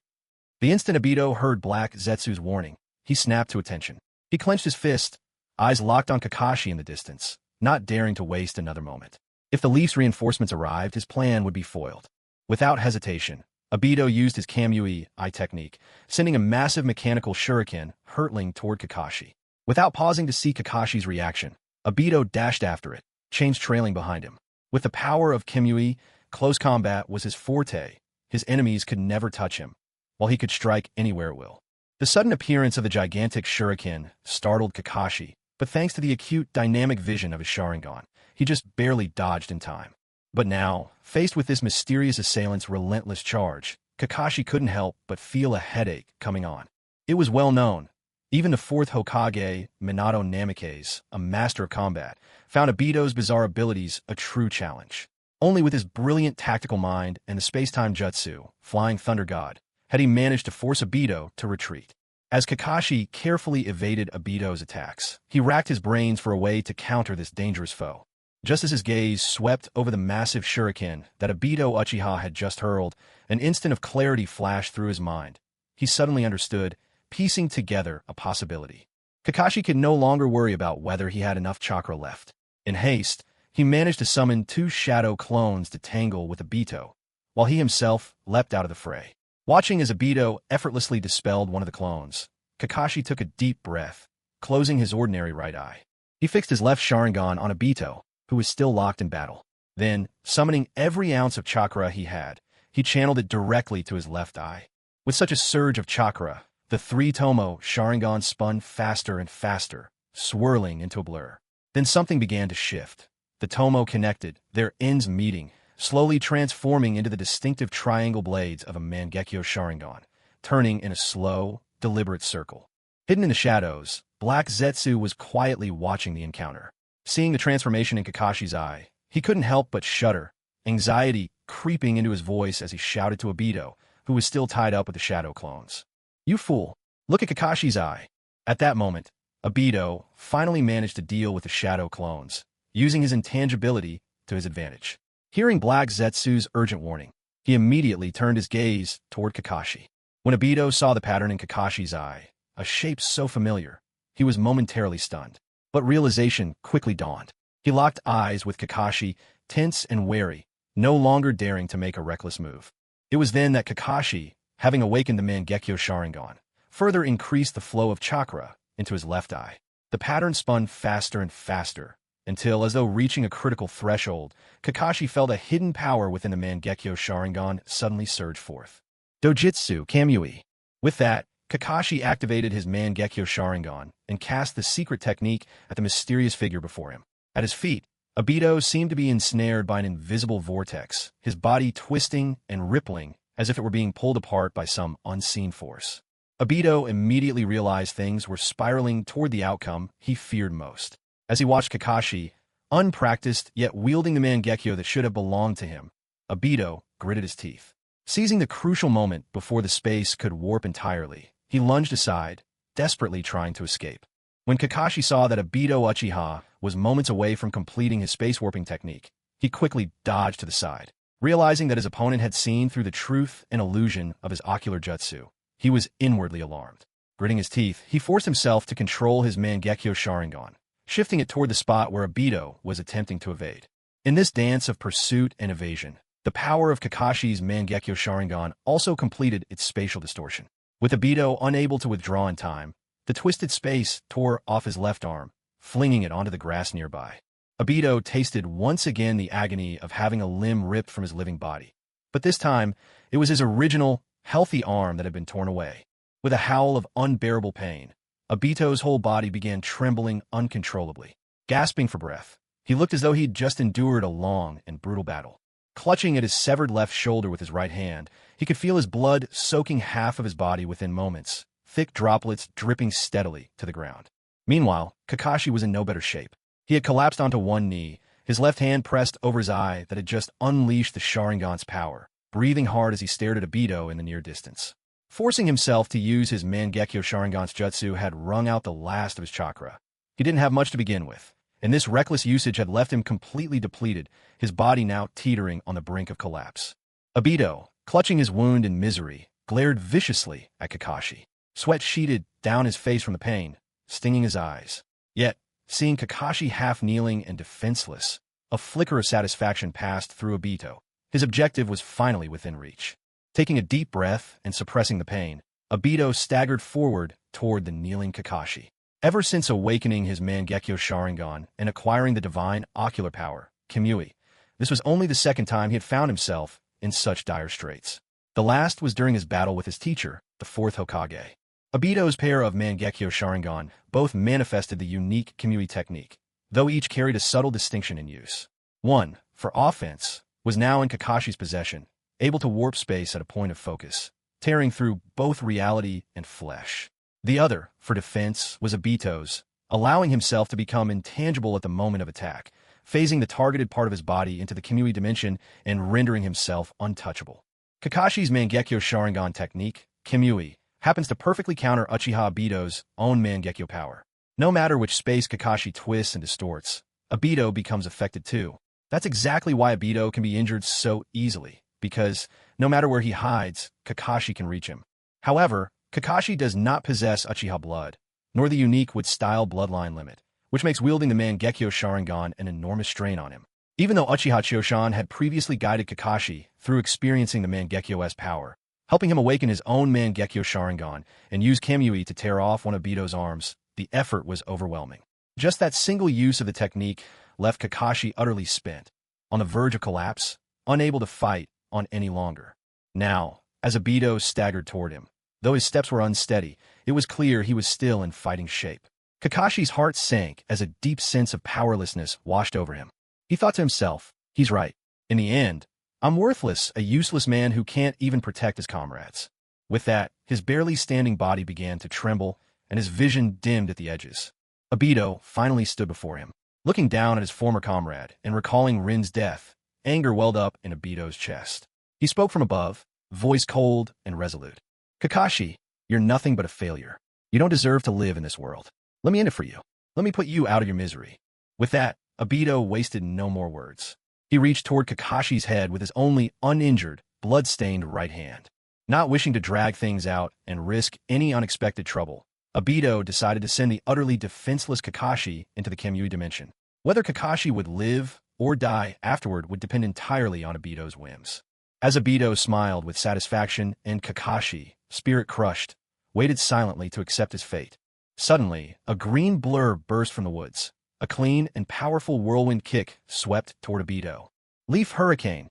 The instant Obito heard Black Zetsu's warning, he snapped to attention. He clenched his fist, eyes locked on Kakashi in the distance, not daring to waste another moment. If the leaf's reinforcements arrived, his plan would be foiled. Without hesitation, Obito used his Kamui eye technique, sending a massive mechanical shuriken hurtling toward Kakashi. Without pausing to see Kakashi's reaction, Obito dashed after it, chains trailing behind him. With the power of Kimui, close combat was his forte. His enemies could never touch him, while he could strike anywhere at will. The sudden appearance of the gigantic shuriken startled Kakashi, but thanks to the acute dynamic vision of his Sharingan, he just barely dodged in time. But now, faced with this mysterious assailant's relentless charge, Kakashi couldn't help but feel a headache coming on. It was well known. Even the fourth Hokage, Minato Namikaze, a master of combat, found Obito's bizarre abilities a true challenge. Only with his brilliant tactical mind and the space-time jutsu, Flying Thunder God, had he managed to force Obito to retreat. As Kakashi carefully evaded Obito's attacks, he racked his brains for a way to counter this dangerous foe. Just as his gaze swept over the massive shuriken that Obito Uchiha had just hurled, an instant of clarity flashed through his mind. He suddenly understood, piecing together a possibility. Kakashi could no longer worry about whether he had enough chakra left. In haste, he managed to summon 2 shadow clones to tangle with Obito, while he himself leapt out of the fray. Watching as Obito effortlessly dispelled one of the clones, Kakashi took a deep breath, closing his ordinary right eye. He fixed his left Sharingan on Obito, who was still locked in battle. Then, summoning every ounce of chakra he had, he channeled it directly to his left eye. With such a surge of chakra, the 3-tomo Sharingan spun faster and faster, swirling into a blur. Then something began to shift. The tomo connected, their ends meeting, slowly transforming into the distinctive triangle blades of a Mangekyo Sharingan, turning in a slow, deliberate circle. Hidden in the shadows, Black Zetsu was quietly watching the encounter. Seeing the transformation in Kakashi's eye, he couldn't help but shudder, anxiety creeping into his voice as he shouted to Obito, who was still tied up with the shadow clones. "You fool! Look at Kakashi's eye!" At that moment, Obito finally managed to deal with the shadow clones, using his intangibility to his advantage. Hearing Black Zetsu's urgent warning, he immediately turned his gaze toward Kakashi. When Obito saw the pattern in Kakashi's eye, a shape so familiar, he was momentarily stunned. But realization quickly dawned. He locked eyes with Kakashi, tense and wary, no longer daring to make a reckless move. It was then that Kakashi, having awakened the Mangekyo Sharingan, further increased the flow of chakra into his left eye. The pattern spun faster and faster, until, as though reaching a critical threshold, Kakashi felt a hidden power within the Mangekyo Sharingan suddenly surge forth. Dojutsu Kamui. With that, Kakashi activated his Mangekyo Sharingan and cast the secret technique at the mysterious figure before him. At his feet, Obito seemed to be ensnared by an invisible vortex, his body twisting and rippling as if it were being pulled apart by some unseen force. Obito immediately realized things were spiraling toward the outcome he feared most. As he watched Kakashi, unpracticed yet wielding the Mangekyo that should have belonged to him, Obito gritted his teeth. Seizing the crucial moment before the space could warp entirely, he lunged aside, desperately trying to escape. When Kakashi saw that Obito Uchiha was moments away from completing his space warping technique, he quickly dodged to the side. Realizing that his opponent had seen through the truth and illusion of his ocular jutsu, he was inwardly alarmed. Gritting his teeth, he forced himself to control his Mangekyo Sharingan, shifting it toward the spot where Obito was attempting to evade. In this dance of pursuit and evasion, the power of Kakashi's Mangekyo Sharingan also completed its spatial distortion. With Obito unable to withdraw in time, the twisted space tore off his left arm, flinging it onto the grass nearby. Obito tasted once again the agony of having a limb ripped from his living body. But this time, it was his original, healthy arm that had been torn away. With a howl of unbearable pain, Obito's whole body began trembling uncontrollably. Gasping for breath, he looked as though he'd just endured a long and brutal battle. Clutching at his severed left shoulder with his right hand, he could feel his blood soaking half of his body within moments, thick droplets dripping steadily to the ground. Meanwhile, Kakashi was in no better shape. He had collapsed onto one knee, his left hand pressed over his eye that had just unleashed the Sharingan's power, breathing hard as he stared at Obito in the near distance. Forcing himself to use his Mangekyo Sharingan's jutsu had wrung out the last of his chakra. He didn't have much to begin with, and this reckless usage had left him completely depleted, his body now teetering on the brink of collapse. Obito, clutching his wound in misery, glared viciously at Kakashi. Sweat sheeted down his face from the pain, stinging his eyes. Yet, seeing Kakashi half-kneeling and defenseless, a flicker of satisfaction passed through Obito. His objective was finally within reach. Taking a deep breath and suppressing the pain, Obito staggered forward toward the kneeling Kakashi. Ever since awakening his Mangekyo Sharingan and acquiring the divine ocular power, Kimui, this was only the second time he had found himself in such dire straits. The last was during his battle with his teacher, the fourth Hokage. Obito's pair of Mangekyo Sharingan both manifested the unique Kimui technique, though each carried a subtle distinction in use. One, for offense, was now in Kakashi's possession, able to warp space at a point of focus, tearing through both reality and flesh. The other, for defense, was Obito's, allowing himself to become intangible at the moment of attack, phasing the targeted part of his body into the Kimui dimension and rendering himself untouchable. Kakashi's Mangekyo Sharingan technique, Kimui, happens to perfectly counter Uchiha Obito's own Mangekyo power. No matter which space Kakashi twists and distorts, Obito becomes affected too. That's exactly why Obito can be injured so easily, because no matter where he hides, Kakashi can reach him. However, Kakashi does not possess Uchiha blood, nor the unique Wood-style bloodline limit, which makes wielding the Mangekyo Sharingan an enormous strain on him. Even though Uchiha Choshan had previously guided Kakashi through experiencing the Mangekyo's power, helping him awaken his own Mangekyo Sharingan and use Kamui to tear off one of Obito's arms, the effort was overwhelming. Just that single use of the technique left Kakashi utterly spent, on the verge of collapse, unable to fight on any longer. Now, as Obito staggered toward him, though his steps were unsteady, it was clear he was still in fighting shape. Kakashi's heart sank as a deep sense of powerlessness washed over him. He thought to himself, he's right. In the end, I'm worthless, a useless man who can't even protect his comrades. With that, his barely standing body began to tremble, and his vision dimmed at the edges. Obito finally stood before him. Looking down at his former comrade and recalling Rin's death, anger welled up in Obito's chest. He spoke from above, voice cold and resolute. Kakashi, you're nothing but a failure. You don't deserve to live in this world. Let me end it for you. Let me put you out of your misery. With that, Obito wasted no more words. He reached toward Kakashi's head with his only uninjured, blood-stained right hand. Not wishing to drag things out and risk any unexpected trouble, Obito decided to send the utterly defenseless Kakashi into the Kamui dimension. Whether Kakashi would live or die afterward would depend entirely on Obito's whims. As Obito smiled with satisfaction and Kakashi, spirit crushed, waited silently to accept his fate. Suddenly, a green blur burst from the woods. A clean and powerful whirlwind kick swept toward Obito. Leaf Hurricane.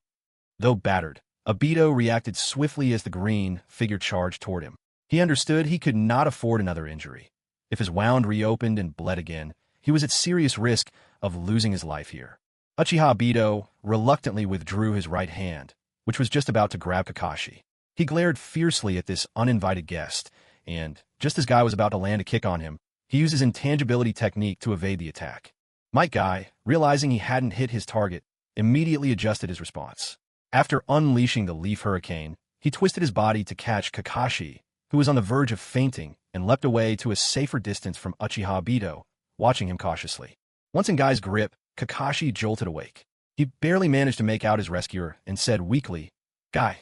Though battered, Obito reacted swiftly as the green figure charged toward him. He understood he could not afford another injury. If his wound reopened and bled again, he was at serious risk of losing his life here. Uchiha Obito reluctantly withdrew his right hand, which was just about to grab Kakashi. He glared fiercely at this uninvited guest, and, just as Guy was about to land a kick on him, he used his intangibility technique to evade the attack. Might Guy, realizing he hadn't hit his target, immediately adjusted his response. After unleashing the Leaf Hurricane, he twisted his body to catch Kakashi, who was on the verge of fainting, and leapt away to a safer distance from Uchiha Obito, watching him cautiously. Once in Guy's grip, Kakashi jolted awake. He barely managed to make out his rescuer and said weakly, Guy,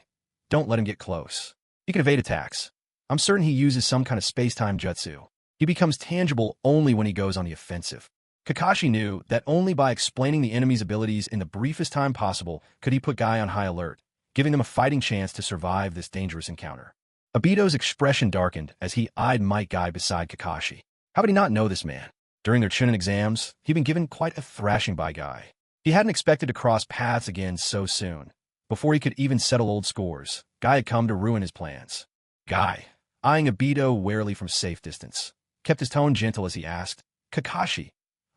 don't let him get close. He can evade attacks. I'm certain he uses some kind of space-time jutsu. He becomes tangible only when he goes on the offensive. Kakashi knew that only by explaining the enemy's abilities in the briefest time possible could he put Guy on high alert, giving them a fighting chance to survive this dangerous encounter. Obito's expression darkened as he eyed Might Guy beside Kakashi. How would he not know this man? During their Chunin exams, he'd been given quite a thrashing by Guy. He hadn't expected to cross paths again so soon. Before he could even settle old scores, Guy had come to ruin his plans. Guy, eyeing Obito warily from safe distance, kept his tone gentle as he asked, Kakashi,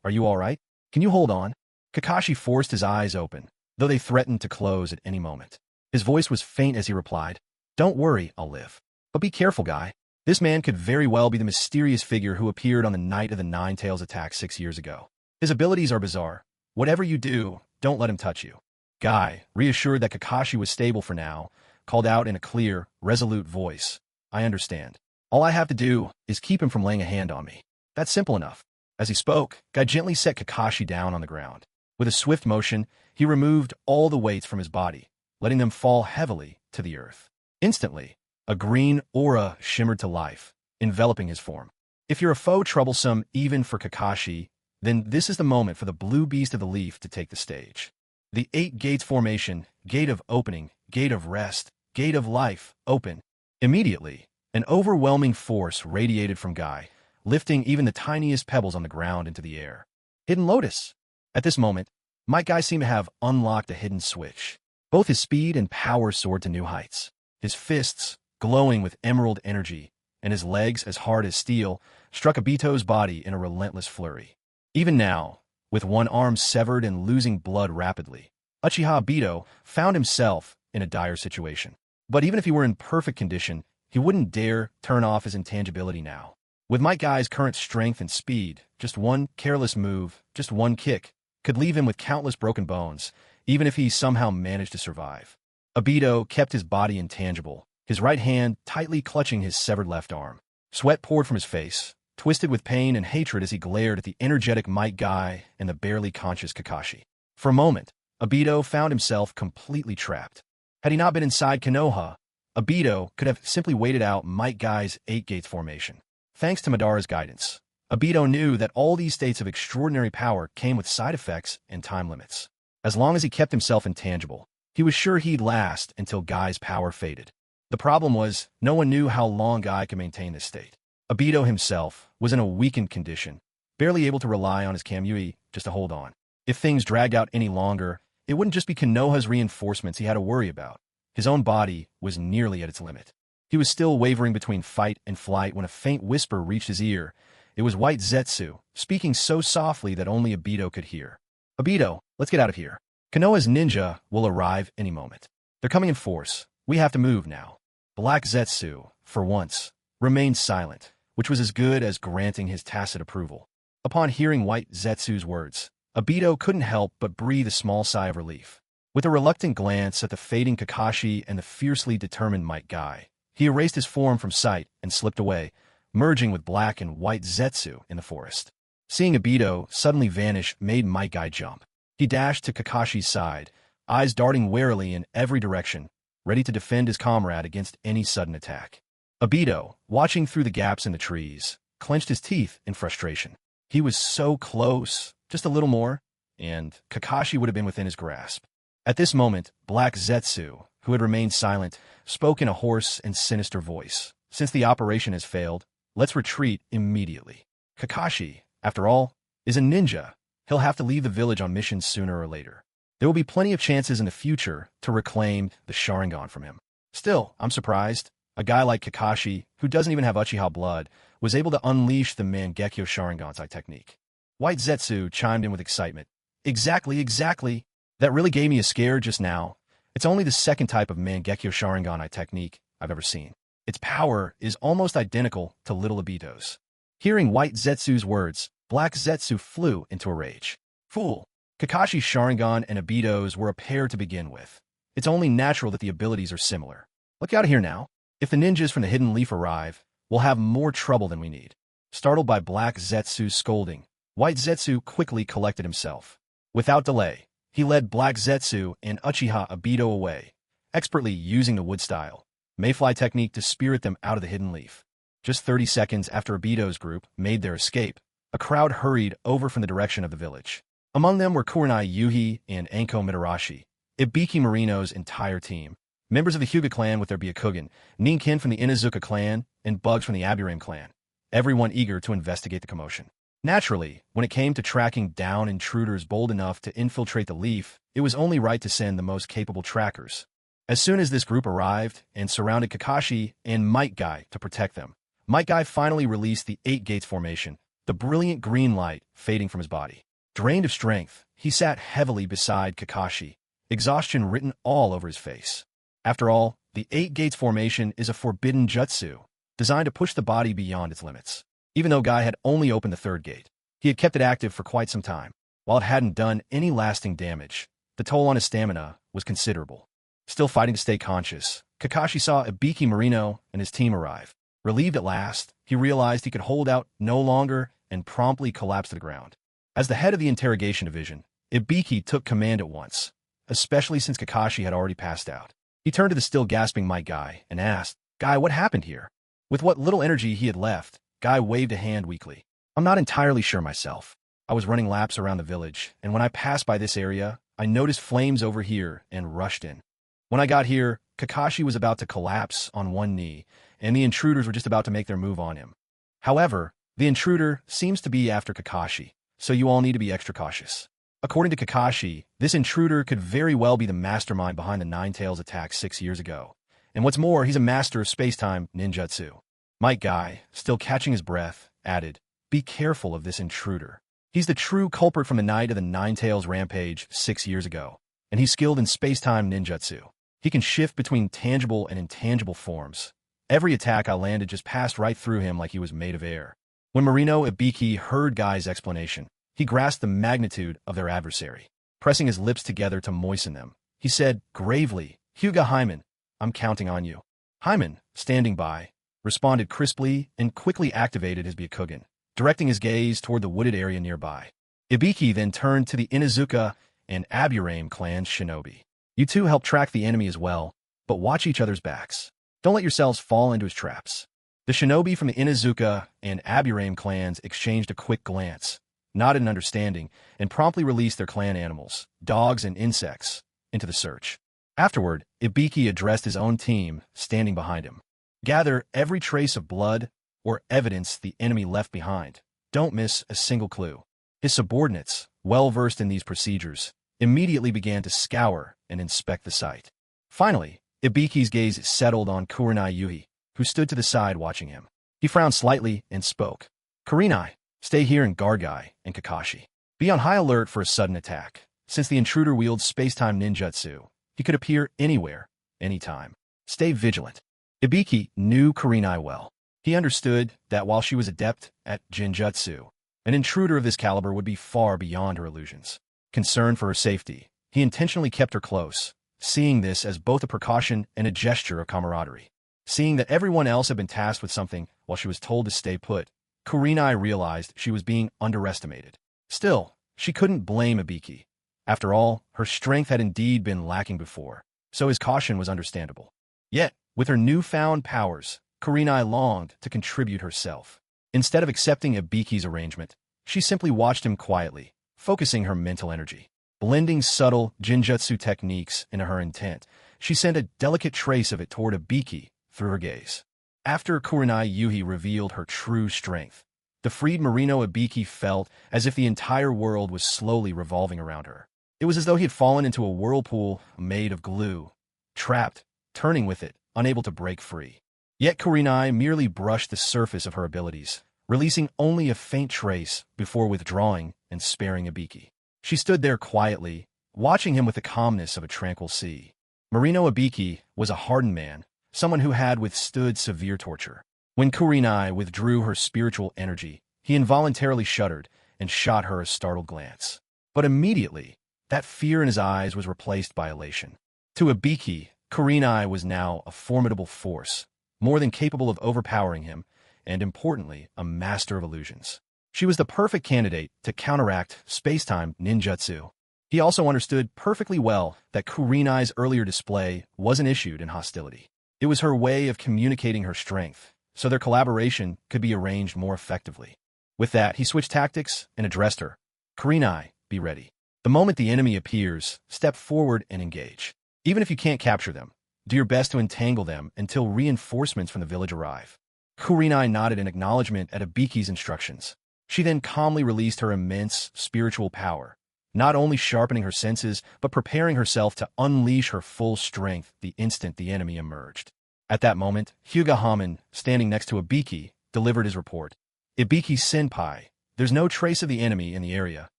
are you all right? Can you hold on? Kakashi forced his eyes open, though they threatened to close at any moment. His voice was faint as he replied, Don't worry, I'll live. But be careful, Guy. This man could very well be the mysterious figure who appeared on the night of the Nine Tails attack 6 years ago. His abilities are bizarre. Whatever you do, don't let him touch you. Guy, reassured that Kakashi was stable for now, called out in a clear, resolute voice, I understand. All I have to do is keep him from laying a hand on me. That's simple enough. As he spoke, Guy gently set Kakashi down on the ground. With a swift motion, he removed all the weights from his body, letting them fall heavily to the earth. Instantly, a green aura shimmered to life, enveloping his form. If you're a foe troublesome even for Kakashi, then this is the moment for the blue beast of the leaf to take the stage. The 8 gates formation, gate of opening, gate of rest, gate of life, open. Immediately, an overwhelming force radiated from Guy, lifting even the tiniest pebbles on the ground into the air. Hidden Lotus. At this moment, Might Guy seemed to have unlocked a hidden switch. Both his speed and power soared to new heights. His fists, glowing with emerald energy, and his legs as hard as steel, struck Obito's body in a relentless flurry. Even now, with one arm severed and losing blood rapidly, Uchiha Obito found himself in a dire situation. But even if he were in perfect condition, he wouldn't dare turn off his intangibility now. With Might Guy's current strength and speed, just one careless move, just one kick, could leave him with countless broken bones, even if he somehow managed to survive. Obito kept his body intangible, his right hand tightly clutching his severed left arm. Sweat poured from his face, twisted with pain and hatred as he glared at the energetic Might Guy and the barely conscious Kakashi. For a moment, Obito found himself completely trapped. Had he not been inside Konoha, Obito could have simply waited out Might Guy's 8 Gates formation. Thanks to Madara's guidance, Obito knew that all these states of extraordinary power came with side effects and time limits. As long as he kept himself intangible, he was sure he'd last until Guy's power faded. The problem was, no one knew how long Guy could maintain this state. Obito himself was in a weakened condition, barely able to rely on his Kamui just to hold on. If things dragged out any longer, it wouldn't just be Konoha's reinforcements he had to worry about. His own body was nearly at its limit. He was still wavering between fight and flight when a faint whisper reached his ear. It was White Zetsu, speaking so softly that only Obito could hear. "Obito, let's get out of here. Konoha's ninja will arrive any moment. They're coming in force. We have to move now." Black Zetsu, for once, remained silent, which was as good as granting his tacit approval. Upon hearing White Zetsu's words, Obito couldn't help but breathe a small sigh of relief. With a reluctant glance at the fading Kakashi and the fiercely determined Might Guy, he erased his form from sight and slipped away, merging with Black and White Zetsu in the forest. Seeing Obito suddenly vanish made Might Guy jump. He dashed to Kakashi's side, eyes darting warily in every direction, ready to defend his comrade against any sudden attack. Obito, watching through the gaps in the trees, clenched his teeth in frustration. He was so close, just a little more, and Kakashi would have been within his grasp. At this moment, Black Zetsu, who had remained silent, spoke in a hoarse and sinister voice. "Since the operation has failed, let's retreat immediately. Kakashi, after all, is a ninja. He'll have to leave the village on missions sooner or later. There will be plenty of chances in the future to reclaim the Sharingan from him. Still, I'm surprised. A guy like Kakashi, who doesn't even have Uchiha blood, was able to unleash the Mangekyo Sharingan technique." White Zetsu chimed in with excitement. Exactly. That really gave me a scare just now. It's only the second type of Mangekyo Sharingan technique I've ever seen. Its power is almost identical to Little Obito's." Hearing White Zetsu's words, Black Zetsu flew into a rage. "Fool! Kakashi's Sharingan and Obito's were a pair to begin with. It's only natural that the abilities are similar. Look out of here now. If the ninjas from the Hidden Leaf arrive, we'll have more trouble than we need." Startled by Black Zetsu's scolding, White Zetsu quickly collected himself. Without delay, he led Black Zetsu and Uchiha Obito away, expertly using the wood style Mayfly technique to spirit them out of the Hidden Leaf. Just 30 seconds after Obito's group made their escape, a crowd hurried over from the direction of the village. Among them were Kurenai Yuhi and Anko Mitarashi, Ibiki Marino's entire team, members of the Hyuga clan with their Byakugan, Ninkin from the Inazuka clan, and Bugs from the Aburame clan, everyone eager to investigate the commotion. Naturally, when it came to tracking down intruders bold enough to infiltrate the Leaf, it was only right to send the most capable trackers. As soon as this group arrived and surrounded Kakashi and Might Guy to protect them, Might Guy finally released the 8 Gates formation, the brilliant green light fading from his body. Drained of strength, he sat heavily beside Kakashi, exhaustion written all over his face. After all, the 8 Gates formation is a forbidden jutsu, designed to push the body beyond its limits. Even though Guy had only opened the 3rd gate, he had kept it active for quite some time. While it hadn't done any lasting damage, the toll on his stamina was considerable. Still fighting to stay conscious, Kakashi saw Ibiki Marino and his team arrive. Relieved at last, he realized he could hold out no longer and promptly collapsed to the ground. As the head of the interrogation division, Ibiki took command at once, especially since Kakashi had already passed out. He turned to the still gasping Might Guy and asked, "Guy, what happened here?" With what little energy he had left, Guy waved a hand weakly. "I'm not entirely sure myself. I was running laps around the village, and when I passed by this area, I noticed flames over here and rushed in. When I got here, Kakashi was about to collapse on one knee, and the intruders were just about to make their move on him. However, The intruder seems to be after Kakashi, so you all need to be extra cautious. According to Kakashi, this intruder could very well be the mastermind behind the Nine Tails attack 6 years ago. And what's more, he's a master of space-time ninjutsu. Might Guy, still catching his breath, added, "Be careful of this intruder. He's the true culprit from the night of the Nine Tails rampage 6 years ago, and he's skilled in space-time ninjutsu. He can shift between tangible and intangible forms. Every attack I landed just passed right through him like he was made of air." When Marino Ibiki heard Guy's explanation, he grasped the magnitude of their adversary. Pressing his lips together to moisten them, he said gravely, "Hyuga Hyman, I'm counting on you." Hyman, standing by, responded crisply and quickly activated his Byakugan, directing his gaze toward the wooded area nearby. Ibiki then turned to the Inuzuka and Aburame clans Shinobi. "You two help track the enemy as well, but watch each other's backs. Don't let yourselves fall into his traps." The Shinobi from the Inuzuka and Aburame clans exchanged a quick glance, nodded in understanding, and promptly released their clan animals, dogs and insects, into the search. Afterward, Ibiki addressed his own team, standing behind him. "Gather every trace of blood or evidence the enemy left behind. Don't miss a single clue." His subordinates, well-versed in these procedures, immediately began to scour and inspect the site. Finally, Ibiki's gaze settled on Kurenai Yuhi, who stood to the side watching him. He frowned slightly and spoke. "Kurenai, stay here and guard Guy and Kakashi. Be on high alert for a sudden attack. Since the intruder wields space-time ninjutsu, he could appear anywhere, anytime. Stay vigilant." Ibiki knew Kurenai well. He understood that while she was adept at jinjutsu, an intruder of this caliber would be far beyond her illusions. Concerned for her safety, he intentionally kept her close, seeing this as both a precaution and a gesture of camaraderie. Seeing that everyone else had been tasked with something while she was told to stay put, Kurenai realized she was being underestimated. Still, she couldn't blame Ibiki. After all, her strength had indeed been lacking before, so his caution was understandable. Yet, with her newfound powers, Kurenai longed to contribute herself. Instead of accepting Ibiki's arrangement, she simply watched him quietly, focusing her mental energy. Blending subtle jinjutsu techniques into her intent, she sent a delicate trace of it toward Ibiki through her gaze. After Kurenai Yuhi revealed her true strength, the freed Marino Ibiki felt as if the entire world was slowly revolving around her. It was as though he had fallen into a whirlpool made of glue, trapped, turning with it, unable to break free. Yet Kurenai merely brushed the surface of her abilities, releasing only a faint trace before withdrawing and sparing Ibiki. She stood there quietly, watching him with the calmness of a tranquil sea. Marino Ibiki was a hardened man, someone who had withstood severe torture. When Kurenai withdrew her spiritual energy, he involuntarily shuddered and shot her a startled glance. But immediately, that fear in his eyes was replaced by elation. To Ibiki, Kurenai was now a formidable force, more than capable of overpowering him, and importantly, a master of illusions. She was the perfect candidate to counteract space-time ninjutsu. He also understood perfectly well that Kurenai's earlier display wasn't issued in hostility. It was her way of communicating her strength, so their collaboration could be arranged more effectively. With that, he switched tactics and addressed her. "Kurenai, be ready. The moment the enemy appears, step forward and engage. Even if you can't capture them, do your best to entangle them until reinforcements from the village arrive." Kurenai nodded in acknowledgement at Ibiki's instructions. She then calmly released her immense spiritual power, not only sharpening her senses, but preparing herself to unleash her full strength the instant the enemy emerged. At that moment, Hyuga Haman, standing next to Ibiki, delivered his report. "Ibiki-senpai, there's no trace of the enemy in the area,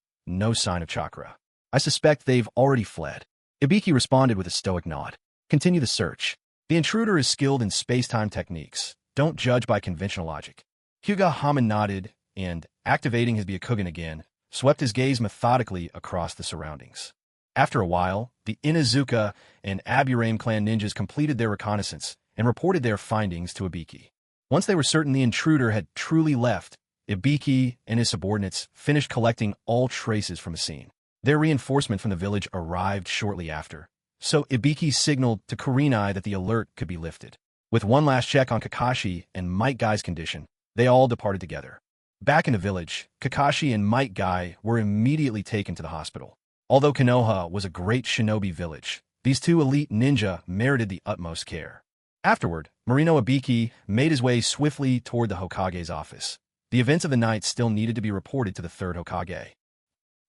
no sign of chakra. I suspect they've already fled." Ibiki responded with a stoic nod. "Continue the search. The intruder is skilled in space-time techniques. Don't judge by conventional logic." Hyuga Haman nodded and, activating his Byakugan again, swept his gaze methodically across the surroundings. After a while, the Inuzuka and Aburame clan ninjas completed their reconnaissance and reported their findings to Ibiki. Once they were certain the intruder had truly left, Ibiki and his subordinates finished collecting all traces from the scene. Their reinforcement from the village arrived shortly after, so Ibiki signaled to Kurenai that the alert could be lifted. With one last check on Kakashi and Might Guy's condition, they all departed together. Back in the village, Kakashi and Might Guy were immediately taken to the hospital. Although Konoha was a great shinobi village, these two elite ninja merited the utmost care. Afterward, Marino Ibiki made his way swiftly toward the Hokage's office. The events of the night still needed to be reported to the third Hokage.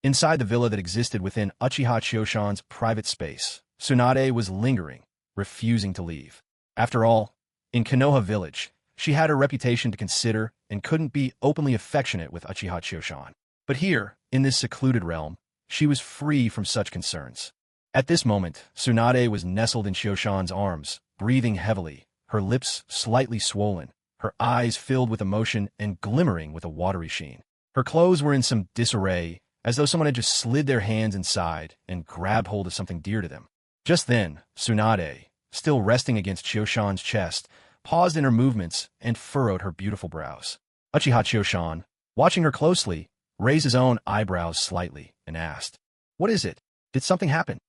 Inside the villa that existed within Uchiha Choshan's private space, Tsunade was lingering, refusing to leave. After all, in Konoha village, she had her reputation to consider and couldn't be openly affectionate with Uchiha Choshan. But here, in this secluded realm, she was free from such concerns. At this moment, Tsunade was nestled in Choshan's arms, breathing heavily, her lips slightly swollen, her eyes filled with emotion and glimmering with a watery sheen. Her clothes were in some disarray, as though someone had just slid their hands inside and grabbed hold of something dear to them. Just then, Tsunade, still resting against Choshan's chest, paused in her movements and furrowed her beautiful brows. Uchiha Choshan, watching her closely, raised his own eyebrows slightly and asked, "What is it? Did something happen?"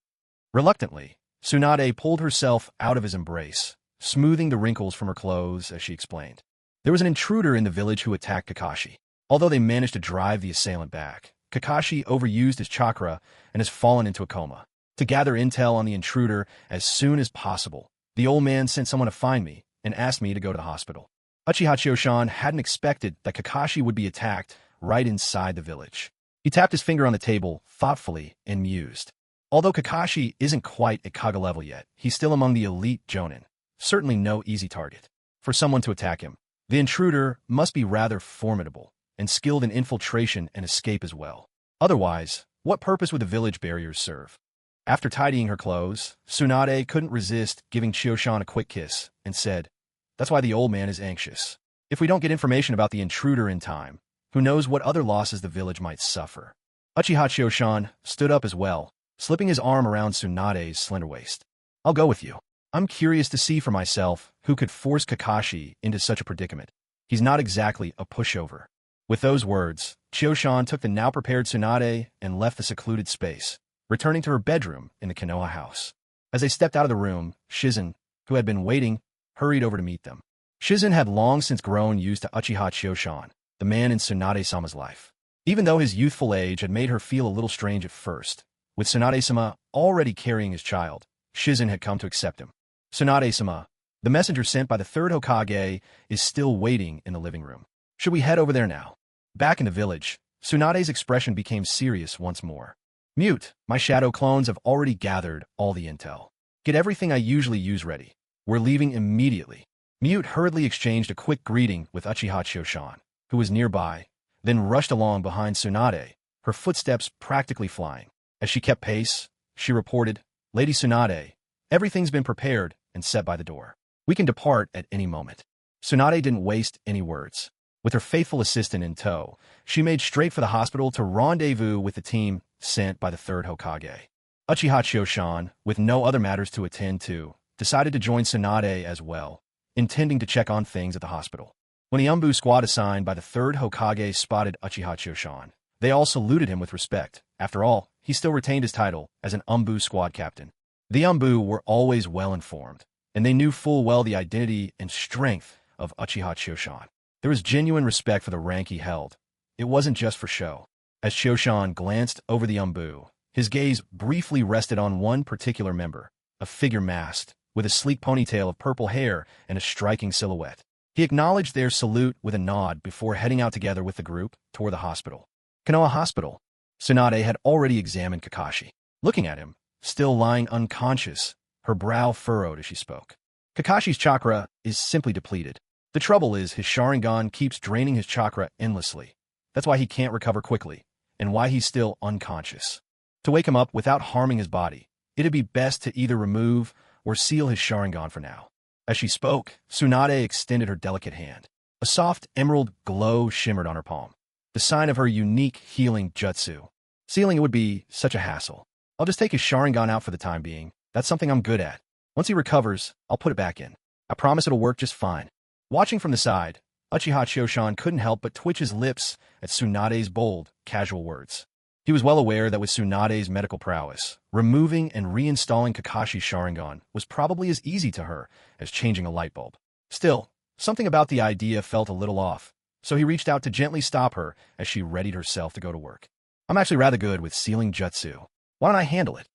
Reluctantly, Tsunade pulled herself out of his embrace, smoothing the wrinkles from her clothes as she explained. There was an intruder in the village who attacked Kakashi. Although they managed to drive the assailant back, Kakashi overused his chakra and has fallen into a coma. To gather intel on the intruder as soon as possible, the old man sent someone to find me and asked me to go to the hospital. Uchiha Choshan hadn't expected that Kakashi would be attacked right inside the village. He tapped his finger on the table thoughtfully and mused. Although Kakashi isn't quite at Kaga level yet, he's still among the elite Jonin. Certainly no easy target for someone to attack him. The intruder must be rather formidable and skilled in infiltration and escape as well. Otherwise, what purpose would the village barriers serve? After tidying her clothes, Tsunade couldn't resist giving Choshan a quick kiss and said, "That's why the old man is anxious. If we don't get information about the intruder in time, who knows what other losses the village might suffer." Uchiha Choshan stood up as well, slipping his arm around Tsunade's slender waist. "I'll go with you. I'm curious to see for myself who could force Kakashi into such a predicament. He's not exactly a pushover." With those words, Choshan took the now-prepared Tsunade and left the secluded space, returning to her bedroom in the Konoha house. As they stepped out of the room, Shizen, who had been waiting, hurried over to meet them. Shizen had long since grown used to Uchiha Choshan, the man in Tsunade-sama's life. Even though his youthful age had made her feel a little strange at first, with Tsunade-sama already carrying his child, Shizen had come to accept him. Tsunade-sama, the messenger sent by the third Hokage, is still waiting in the living room. Should we head over there now? Back in the village, Tsunade's expression became serious once more. "Mute, my shadow clones have already gathered all the intel. Get everything I usually use ready. We're leaving immediately." Mute hurriedly exchanged a quick greeting with Uchiha Choshan, who was nearby, then rushed along behind Tsunade, her footsteps practically flying. As she kept pace, she reported, "Lady Tsunade, everything's been prepared and set by the door. We can depart at any moment." Tsunade didn't waste any words. With her faithful assistant in tow, she made straight for the hospital to rendezvous with the team sent by the third Hokage. Uchiha Choshan, with no other matters to attend to, decided to join Tsunade as well, intending to check on things at the hospital. When the Umbu squad assigned by the third Hokage spotted Uchiha Choshan, they all saluted him with respect. After all, he still retained his title as an Umbu squad captain. The Umbu were always well informed, and they knew full well the identity and strength of Uchiha Choshan. There was genuine respect for the rank he held. It wasn't just for show. As Choshan glanced over the Umbu, his gaze briefly rested on one particular member, a figure masked, with a sleek ponytail of purple hair and a striking silhouette. He acknowledged their salute with a nod before heading out together with the group toward the hospital. Konoha Hospital. Tsunade had already examined Kakashi. Looking at him, still lying unconscious, her brow furrowed as she spoke. Kakashi's chakra is simply depleted. The trouble is his Sharingan keeps draining his chakra endlessly. That's why he can't recover quickly, and why he's still unconscious. To wake him up without harming his body, it'd be best to either remove or seal his Sharingan for now. As she spoke, Tsunade extended her delicate hand. A soft emerald glow shimmered on her palm, the sign of her unique healing jutsu. Sealing it would be such a hassle. I'll just take his Sharingan out for the time being. That's something I'm good at. Once he recovers, I'll put it back in. I promise it'll work just fine. Watching from the side, Uchiha Choshan couldn't help but twitch his lips at Tsunade's bold, casual words. He was well aware that with Tsunade's medical prowess, removing and reinstalling Kakashi's Sharingan was probably as easy to her as changing a light bulb. Still, something about the idea felt a little off, so he reached out to gently stop her as she readied herself to go to work. "I'm actually rather good with sealing jutsu. Why don't I handle it?"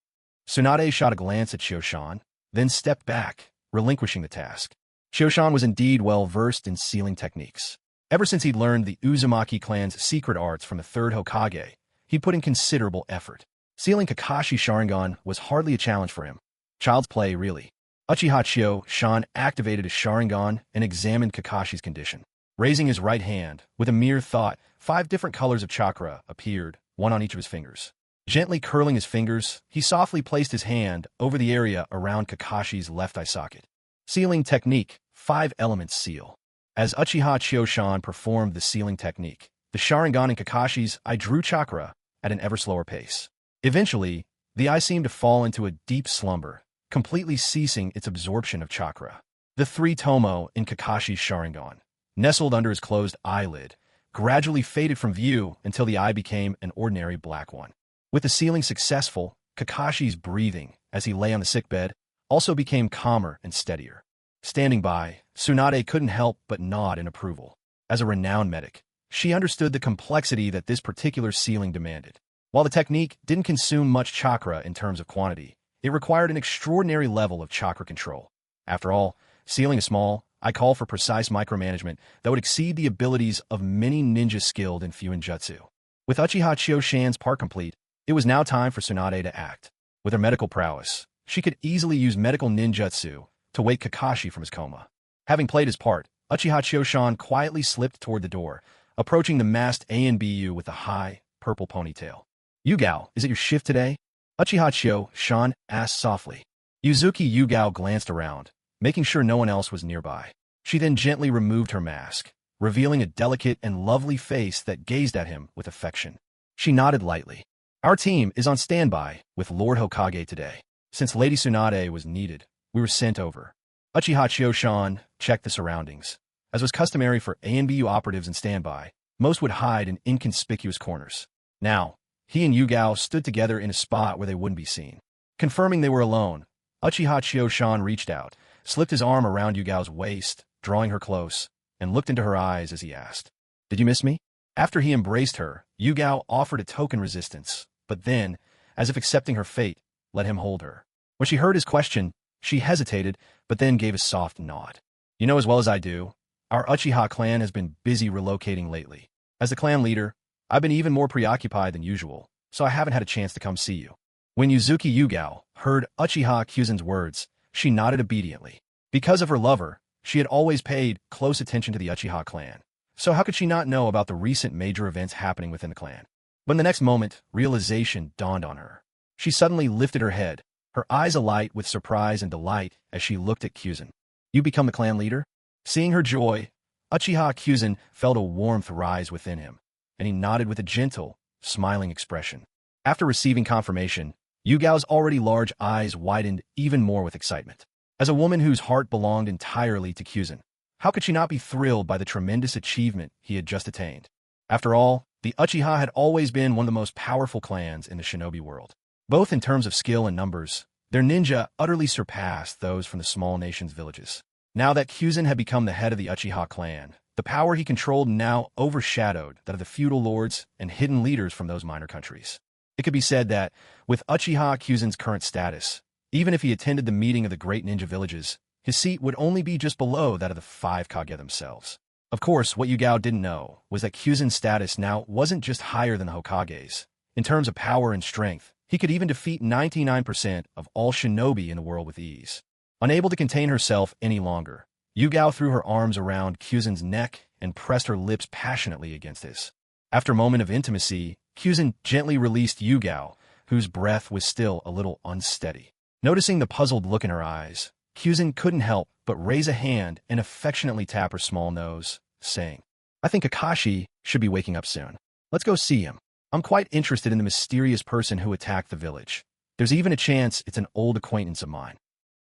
Tsunade shot a glance at Choshan, then stepped back, relinquishing the task. Choshan was indeed well-versed in sealing techniques. Ever since he'd learned the Uzumaki clan's secret arts from the third Hokage, he'd put in considerable effort. Sealing Kakashi's Sharingan was hardly a challenge for him. Child's play, really. Uchiha Shan activated his Sharingan and examined Kakashi's condition. Raising his right hand, with a mere thought, 5 different colors of chakra appeared, one on each of his fingers. Gently curling his fingers, he softly placed his hand over the area around Kakashi's left eye socket. Sealing technique, 5 elements seal. As Uchiha Shan performed the sealing technique, the Sharingan in Kakashi's eye drew chakra at an ever slower pace. Eventually, the eye seemed to fall into a deep slumber, completely ceasing its absorption of chakra. The 3 tomo in Kakashi's Sharingan, nestled under his closed eyelid, gradually faded from view until the eye became an ordinary black one. With the sealing successful, Kakashi's breathing, as he lay on the sickbed, also became calmer and steadier. Standing by, Tsunade couldn't help but nod in approval. As a renowned medic, she understood the complexity that this particular sealing demanded. While the technique didn't consume much chakra in terms of quantity, it required an extraordinary level of chakra control. After all, sealing a small, I call for precise micromanagement that would exceed the abilities of many ninjas skilled in Fuinjutsu. With Uchiha Shan's part complete, it was now time for Tsunade to act. With her medical prowess, she could easily use medical ninjutsu to wake Kakashi from his coma. Having played his part, Uchiha Shan quietly slipped toward the door, approaching the masked ANBU with a high, purple ponytail. Yugao, is it your shift today? Uchiha Shan asked softly. Yuzuki Yugao glanced around, making sure no one else was nearby. She then gently removed her mask, revealing a delicate and lovely face that gazed at him with affection. She nodded lightly. Our team is on standby with Lord Hokage today. Since Lady Tsunade was needed, we were sent over. Uchiha Shan checked the surroundings. As was customary for ANBU operatives in standby, most would hide in inconspicuous corners. Now, he and Yugao stood together in a spot where they wouldn't be seen. Confirming they were alone, Uchiha Shan reached out, slipped his arm around Yugao's waist, drawing her close, and looked into her eyes as he asked, "Did you miss me?" After he embraced her, Yugao offered a token resistance, but then, as if accepting her fate, let him hold her. When she heard his question, she hesitated, but then gave a soft nod. You know as well as I do, our Uchiha clan has been busy relocating lately. As the clan leader, I've been even more preoccupied than usual, so I haven't had a chance to come see you. When Yuzuki Yugao heard Uchiha Kyuzen's words, she nodded obediently. Because of her lover, she had always paid close attention to the Uchiha clan. So how could she not know about the recent major events happening within the clan? But in the next moment, realization dawned on her. She suddenly lifted her head, her eyes alight with surprise and delight as she looked at Kyuzen. You become the clan leader? Seeing her joy, Uchiha Kyuzen felt a warmth rise within him, and he nodded with a gentle, smiling expression. After receiving confirmation, Yugao's already large eyes widened even more with excitement. As a woman whose heart belonged entirely to Kyuzen, how could she not be thrilled by the tremendous achievement he had just attained? After all, the Uchiha had always been one of the most powerful clans in the shinobi world. Both in terms of skill and numbers, their ninja utterly surpassed those from the small nation's villages. Now that Kyuzen had become the head of the Uchiha clan, the power he controlled now overshadowed that of the feudal lords and hidden leaders from those minor countries. It could be said that, with Uchiha Kyuzen's current status, even if he attended the meeting of the great ninja villages, his seat would only be just below that of the 5 Kage themselves. Of course, what Yugao didn't know was that Kyuzen's status now wasn't just higher than the Hokage's. In terms of power and strength, he could even defeat 99% of all shinobi in the world with ease. Unable to contain herself any longer, Yugao threw her arms around Kyuzen's neck and pressed her lips passionately against his. After a moment of intimacy, Kyuzen gently released Yugao, whose breath was still a little unsteady. Noticing the puzzled look in her eyes, Kyuzen couldn't help but raise a hand and affectionately tap her small nose, saying, I think Kakashi should be waking up soon. Let's go see him. I'm quite interested in the mysterious person who attacked the village. There's even a chance it's an old acquaintance of mine.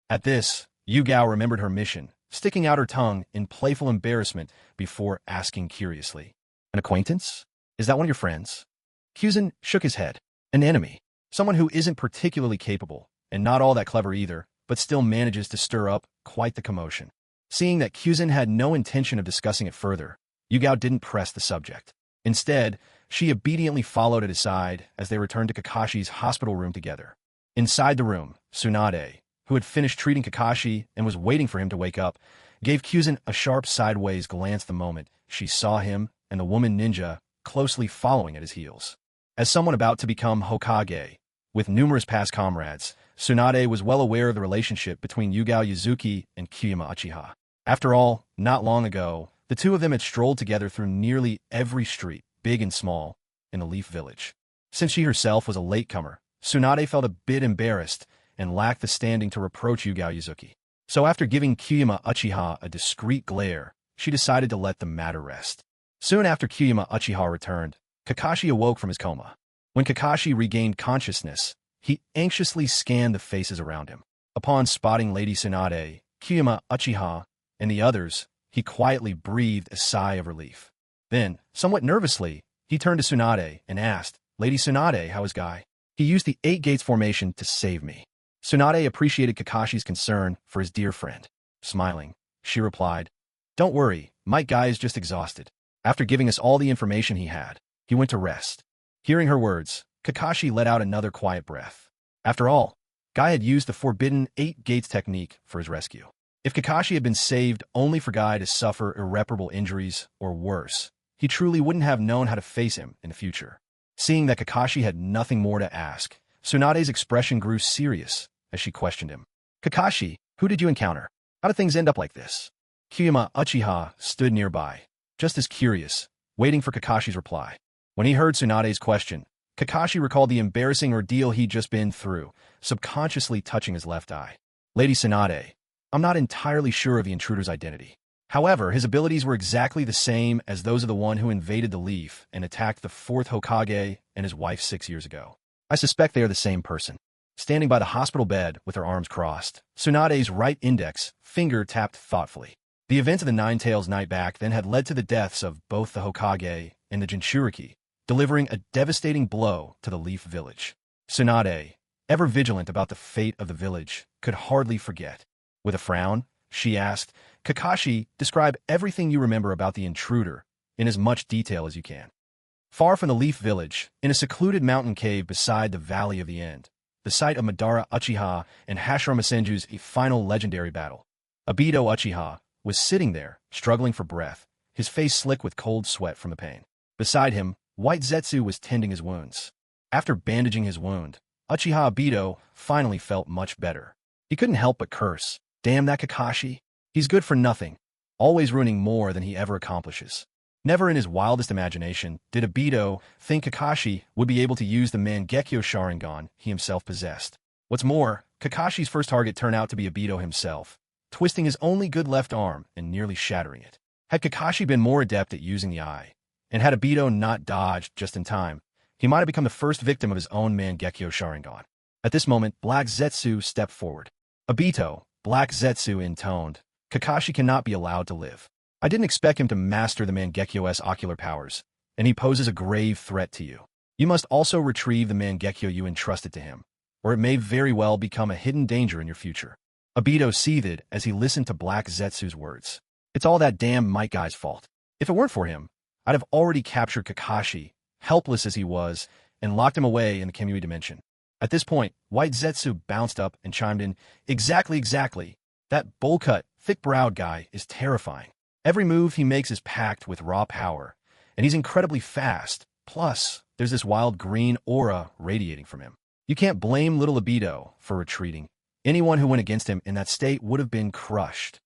At this, Yugao remembered her mission, sticking out her tongue in playful embarrassment before asking curiously, An acquaintance? Is that one of your friends? Kyuzen shook his head. An enemy. Someone who isn't particularly capable, and not all that clever either, but still manages to stir up quite the commotion. Seeing that Kyuzen had no intention of discussing it further, Yugao didn't press the subject. Instead, she obediently followed at his side as they returned to Kakashi's hospital room together. Inside the room, Tsunade, who had finished treating Kakashi and was waiting for him to wake up, gave Kyuzan a sharp sideways glance the moment she saw him and the woman ninja closely following at his heels. As someone about to become Hokage, with numerous past comrades, Tsunade was well aware of the relationship between Yugao Yuzuki and Kyuyama Uchiha. After all, not long ago, the two of them had strolled together through nearly every street, big and small, in the Leaf Village. Since she herself was a latecomer, Tsunade felt a bit embarrassed and lacked the standing to reproach Yugao Yuzuki. So after giving Kyuyama Uchiha a discreet glare, she decided to let the matter rest. Soon after Kyuyama Uchiha returned, Kakashi awoke from his coma. When Kakashi regained consciousness, he anxiously scanned the faces around him. Upon spotting Lady Tsunade, Kyuyama Uchiha, and the others, he quietly breathed a sigh of relief. Then, somewhat nervously, he turned to Tsunade and asked, "Lady Tsunade, how is Guy? He used the 8 Gates formation to save me." Tsunade appreciated Kakashi's concern for his dear friend. Smiling, she replied, "Don't worry, Mike Guy is just exhausted. After giving us all the information he had, he went to rest." Hearing her words, Kakashi let out another quiet breath. After all, Guy had used the forbidden 8 Gates technique for his rescue. If Kakashi had been saved only for Guy to suffer irreparable injuries or worse, he truly wouldn't have known how to face him in the future. Seeing that Kakashi had nothing more to ask, Tsunade's expression grew serious as she questioned him. "Kakashi, who did you encounter? How did things end up like this?" Kyuyama Uchiha stood nearby, just as curious, waiting for Kakashi's reply. When he heard Tsunade's question, Kakashi recalled the embarrassing ordeal he'd just been through, subconsciously touching his left eye. "Lady Tsunade, I'm not entirely sure of the intruder's identity. However, his abilities were exactly the same as those of the one who invaded the Leaf and attacked the 4th Hokage and his wife 6 years ago. I suspect they are the same person." Standing by the hospital bed with her arms crossed, Tsunade's right index finger tapped thoughtfully. The events of the Nine Tails night back then had led to the deaths of both the Hokage and the Jinchuriki, delivering a devastating blow to the Leaf Village. Tsunade, ever vigilant about the fate of the village, could hardly forget. With a frown, she asked, "Kakashi, describe everything you remember about the intruder in as much detail as you can." Far from the Leaf Village, in a secluded mountain cave beside the Valley of the End, the site of Madara Uchiha and Hashirama Senju's final legendary battle, Obito Uchiha was sitting there, struggling for breath, his face slick with cold sweat from the pain. Beside him, White Zetsu was tending his wounds. After bandaging his wound, Uchiha Obito finally felt much better. He couldn't help but curse, "Damn that Kakashi. He's good for nothing, always ruining more than he ever accomplishes." Never in his wildest imagination did Obito think Kakashi would be able to use the Mangekyo Sharingan he himself possessed. What's more, Kakashi's first target turned out to be Obito himself, twisting his only good left arm and nearly shattering it. Had Kakashi been more adept at using the eye, and had Obito not dodged just in time, he might have become the first victim of his own Mangekyo Sharingan. At this moment, Black Zetsu stepped forward. "Obito," Black Zetsu intoned, "Kakashi cannot be allowed to live. I didn't expect him to master the Mangekyo's ocular powers, and he poses a grave threat to you. You must also retrieve the Mangekyo you entrusted to him, or it may very well become a hidden danger in your future." Obito seethed as he listened to Black Zetsu's words. "It's all that damn Might Guy's fault. If it weren't for him, I'd have already captured Kakashi, helpless as he was, and locked him away in the Kamui dimension." At this point, White Zetsu bounced up and chimed in, Exactly. That bowl-cut, thick-browed guy is terrifying. Every move he makes is packed with raw power, and he's incredibly fast. Plus, there's this wild green aura radiating from him. You can't blame little Obito for retreating. Anyone who went against him in that state would have been crushed."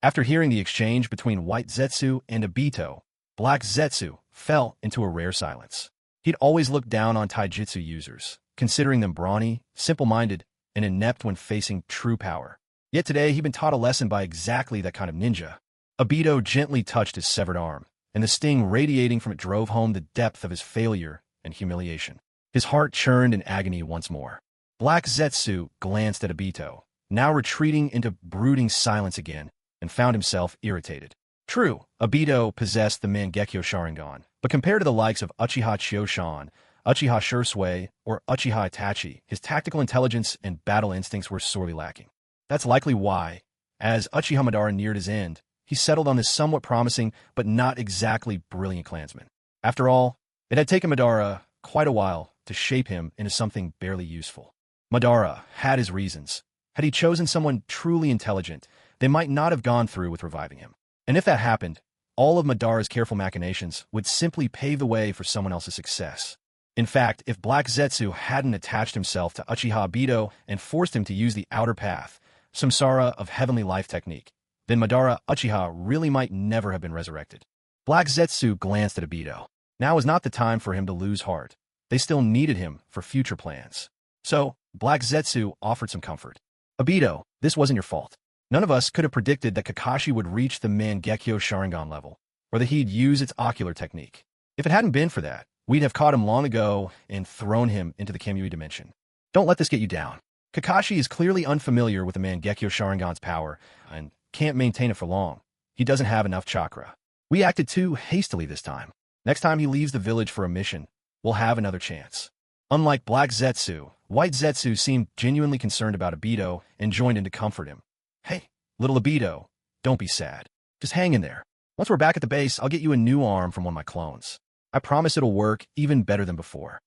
After hearing the exchange between White Zetsu and Obito, Black Zetsu fell into a rare silence. He'd always looked down on taijutsu users, considering them brawny, simple-minded, and inept when facing true power. Yet today he'd been taught a lesson by exactly that kind of ninja. Obito gently touched his severed arm, and the sting radiating from it drove home the depth of his failure and humiliation. His heart churned in agony once more. Black Zetsu glanced at Obito, now retreating into brooding silence again, and found himself irritated. True, Obito possessed the Mangekyo Sharingan, but compared to the likes of Uchiha Chioshan, Uchiha Shursui, or Uchiha Itachi, his tactical intelligence and battle instincts were sorely lacking. That's likely why, as Uchiha Madara neared his end, he settled on this somewhat promising but not exactly brilliant clansman. After all, it had taken Madara quite a while to shape him into something barely useful. Madara had his reasons, Had he chosen someone truly intelligent, they might not have gone through with reviving him. And if that happened, all of Madara's careful machinations would simply pave the way for someone else's success. In fact, if Black Zetsu hadn't attached himself to Uchiha Obito and forced him to use the outer path, samsara of heavenly life technique, then Madara Uchiha really might never have been resurrected. Black Zetsu glanced at Obito. Now was not the time for him to lose heart. They still needed him for future plans. So, Black Zetsu offered some comfort. Obito, this wasn't your fault. None of us could have predicted that Kakashi would reach the Mangekyo Sharingan level, or that he'd use its ocular technique. If it hadn't been for that, we'd have caught him long ago and thrown him into the Kamui dimension. Don't let this get you down. Kakashi is clearly unfamiliar with the Mangekyo Sharingan's power and can't maintain it for long. He doesn't have enough chakra. We acted too hastily this time. Next time he leaves the village for a mission, we'll have another chance. Unlike Black Zetsu, White Zetsu seemed genuinely concerned about Obito and joined in to comfort him. Hey, little Obito, don't be sad. Just hang in there. Once we're back at the base, I'll get you a new arm from one of my clones. I promise it'll work even better than before.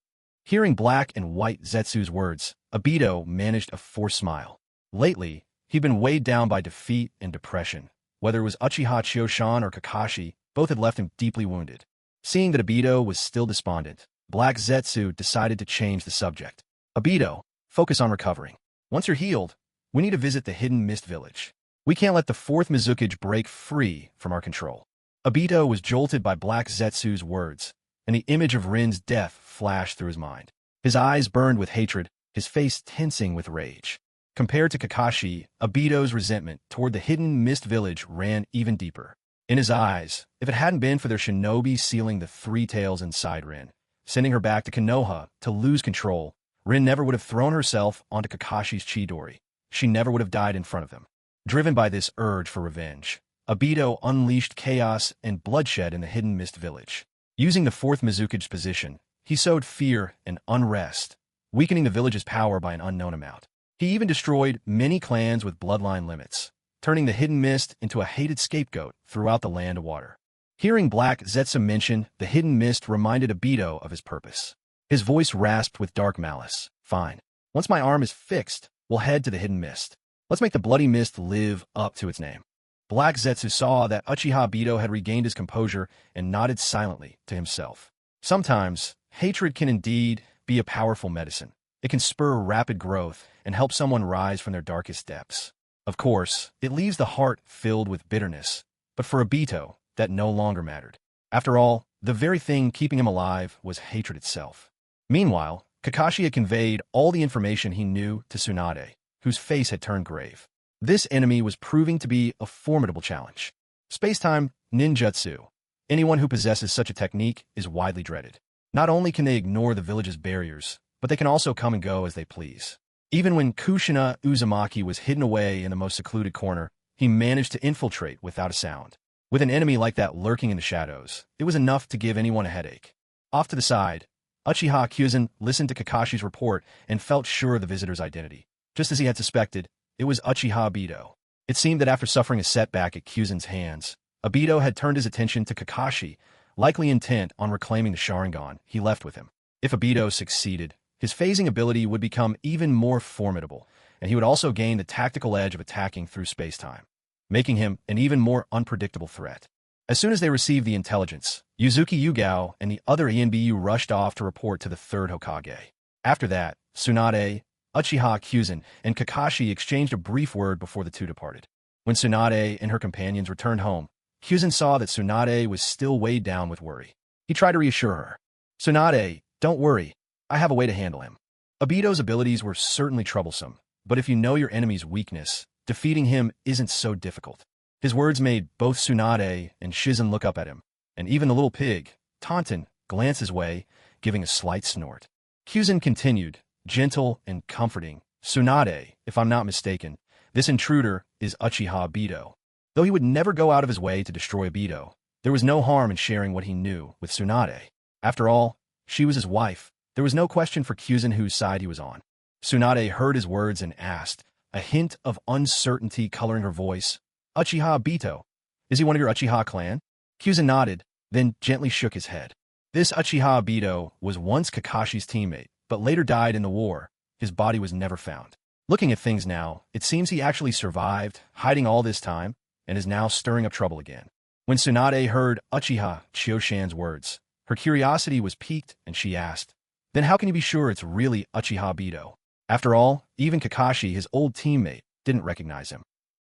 Hearing Black and White Zetsu's words, Obito managed a forced smile. Lately, he'd been weighed down by defeat and depression. Whether it was Uchiha Chiyoshan or Kakashi, both had left him deeply wounded. Seeing that Obito was still despondent, Black Zetsu decided to change the subject. Obito, focus on recovering. Once you're healed, we need to visit the Hidden Mist Village. We can't let the fourth Mizukage break free from our control. Obito was jolted by Black Zetsu's words, and the image of Rin's death flashed through his mind. His eyes burned with hatred, his face tensing with rage. Compared to Kakashi, Obito's resentment toward the Hidden Mist Village ran even deeper. In his eyes, if it hadn't been for their shinobi sealing the three tails inside Rin, sending her back to Konoha to lose control, Rin never would have thrown herself onto Kakashi's Chidori. She never would have died in front of him. Driven by this urge for revenge, Obito unleashed chaos and bloodshed in the Hidden Mist Village. Using the fourth Mizukage's position, he sowed fear and unrest, weakening the village's power by an unknown amount. He even destroyed many clans with bloodline limits, turning the Hidden Mist into a hated scapegoat throughout the Land of Water. Hearing Black Zetsu mention the Hidden Mist reminded Obito of his purpose. His voice rasped with dark malice. Fine. Once my arm is fixed, we'll head to the Hidden Mist. Let's make the Bloody Mist live up to its name. Black Zetsu saw that Uchiha Obito had regained his composure and nodded silently to himself. Sometimes, hatred can indeed be a powerful medicine. It can spur rapid growth and help someone rise from their darkest depths. Of course, it leaves the heart filled with bitterness, but for Obito, that no longer mattered. After all, the very thing keeping him alive was hatred itself. Meanwhile, Kakashi had conveyed all the information he knew to Tsunade, whose face had turned grave. This enemy was proving to be a formidable challenge. Space-time ninjutsu. Anyone who possesses such a technique is widely dreaded. Not only can they ignore the village's barriers, but they can also come and go as they please. Even when Kushina Uzumaki was hidden away in the most secluded corner, he managed to infiltrate without a sound. With an enemy like that lurking in the shadows, it was enough to give anyone a headache. Off to the side, Uchiha Kyuzen listened to Kakashi's report and felt sure of the visitor's identity. Just as he had suspected, it was Uchiha Obito. It seemed that after suffering a setback at Kyuzen's hands, Obito had turned his attention to Kakashi, likely intent on reclaiming the Sharingan he left with him. If Obito succeeded, his phasing ability would become even more formidable, and he would also gain the tactical edge of attacking through space-time, making him an even more unpredictable threat. As soon as they received the intelligence, Yuzuki Yugao and the other ENBU rushed off to report to the third Hokage. After that, Tsunade, Uchiha Kyuzen, and Kakashi exchanged a brief word before the two departed. When Tsunade and her companions returned home, Kyuzen saw that Tsunade was still weighed down with worry. He tried to reassure her. Tsunade, don't worry. I have a way to handle him. Obito's abilities were certainly troublesome, but if you know your enemy's weakness, defeating him isn't so difficult. His words made both Tsunade and Shizen look up at him, and even the little pig, Taunton, glanced his way, giving a slight snort. Kyuzen continued, gentle and comforting. Tsunade, if I'm not mistaken, this intruder is Uchiha Obito. Though he would never go out of his way to destroy Obito, there was no harm in sharing what he knew with Tsunade. After all, she was his wife. There was no question for Kyuzen whose side he was on. Tsunade heard his words and asked, a hint of uncertainty coloring her voice, Uchiha Obito, is he one of your Uchiha clan? Kyuzen nodded, then gently shook his head. This Uchiha Obito was once Kakashi's teammate, but later died in the war. His body was never found. Looking at things now, it seems he actually survived, hiding all this time, and is now stirring up trouble again. When Tsunade heard Uchiha Chioshan's words, her curiosity was piqued and she asked, "Then how can you be sure it's really Uchiha Bido?" After all, even Kakashi, his old teammate, didn't recognize him.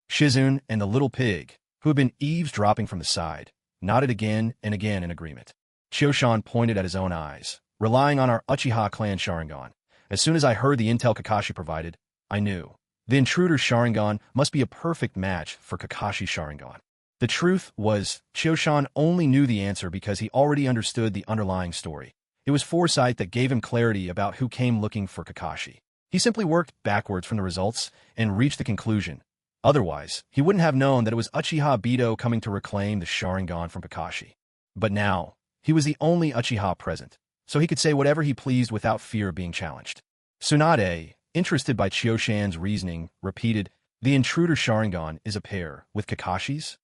Shizune and the little pig, who had been eavesdropping from the side, nodded again and again in agreement. Chioshan pointed at his own eyes, relying on our Uchiha clan Sharingan. As soon as I heard the intel Kakashi provided, I knew. The intruder's Sharingan must be a perfect match for Kakashi's Sharingan. The truth was, Chioshan only knew the answer because he already understood the underlying story. It was foresight that gave him clarity about who came looking for Kakashi. He simply worked backwards from the results and reached the conclusion. Otherwise, he wouldn't have known that it was Uchiha Bido coming to reclaim the Sharingan from Kakashi. But now, he was the only Uchiha present, so he could say whatever he pleased without fear of being challenged. Tsunade, interested by Chioshan's reasoning, repeated, "The intruder Sharingan is a pair with Kakashi's?"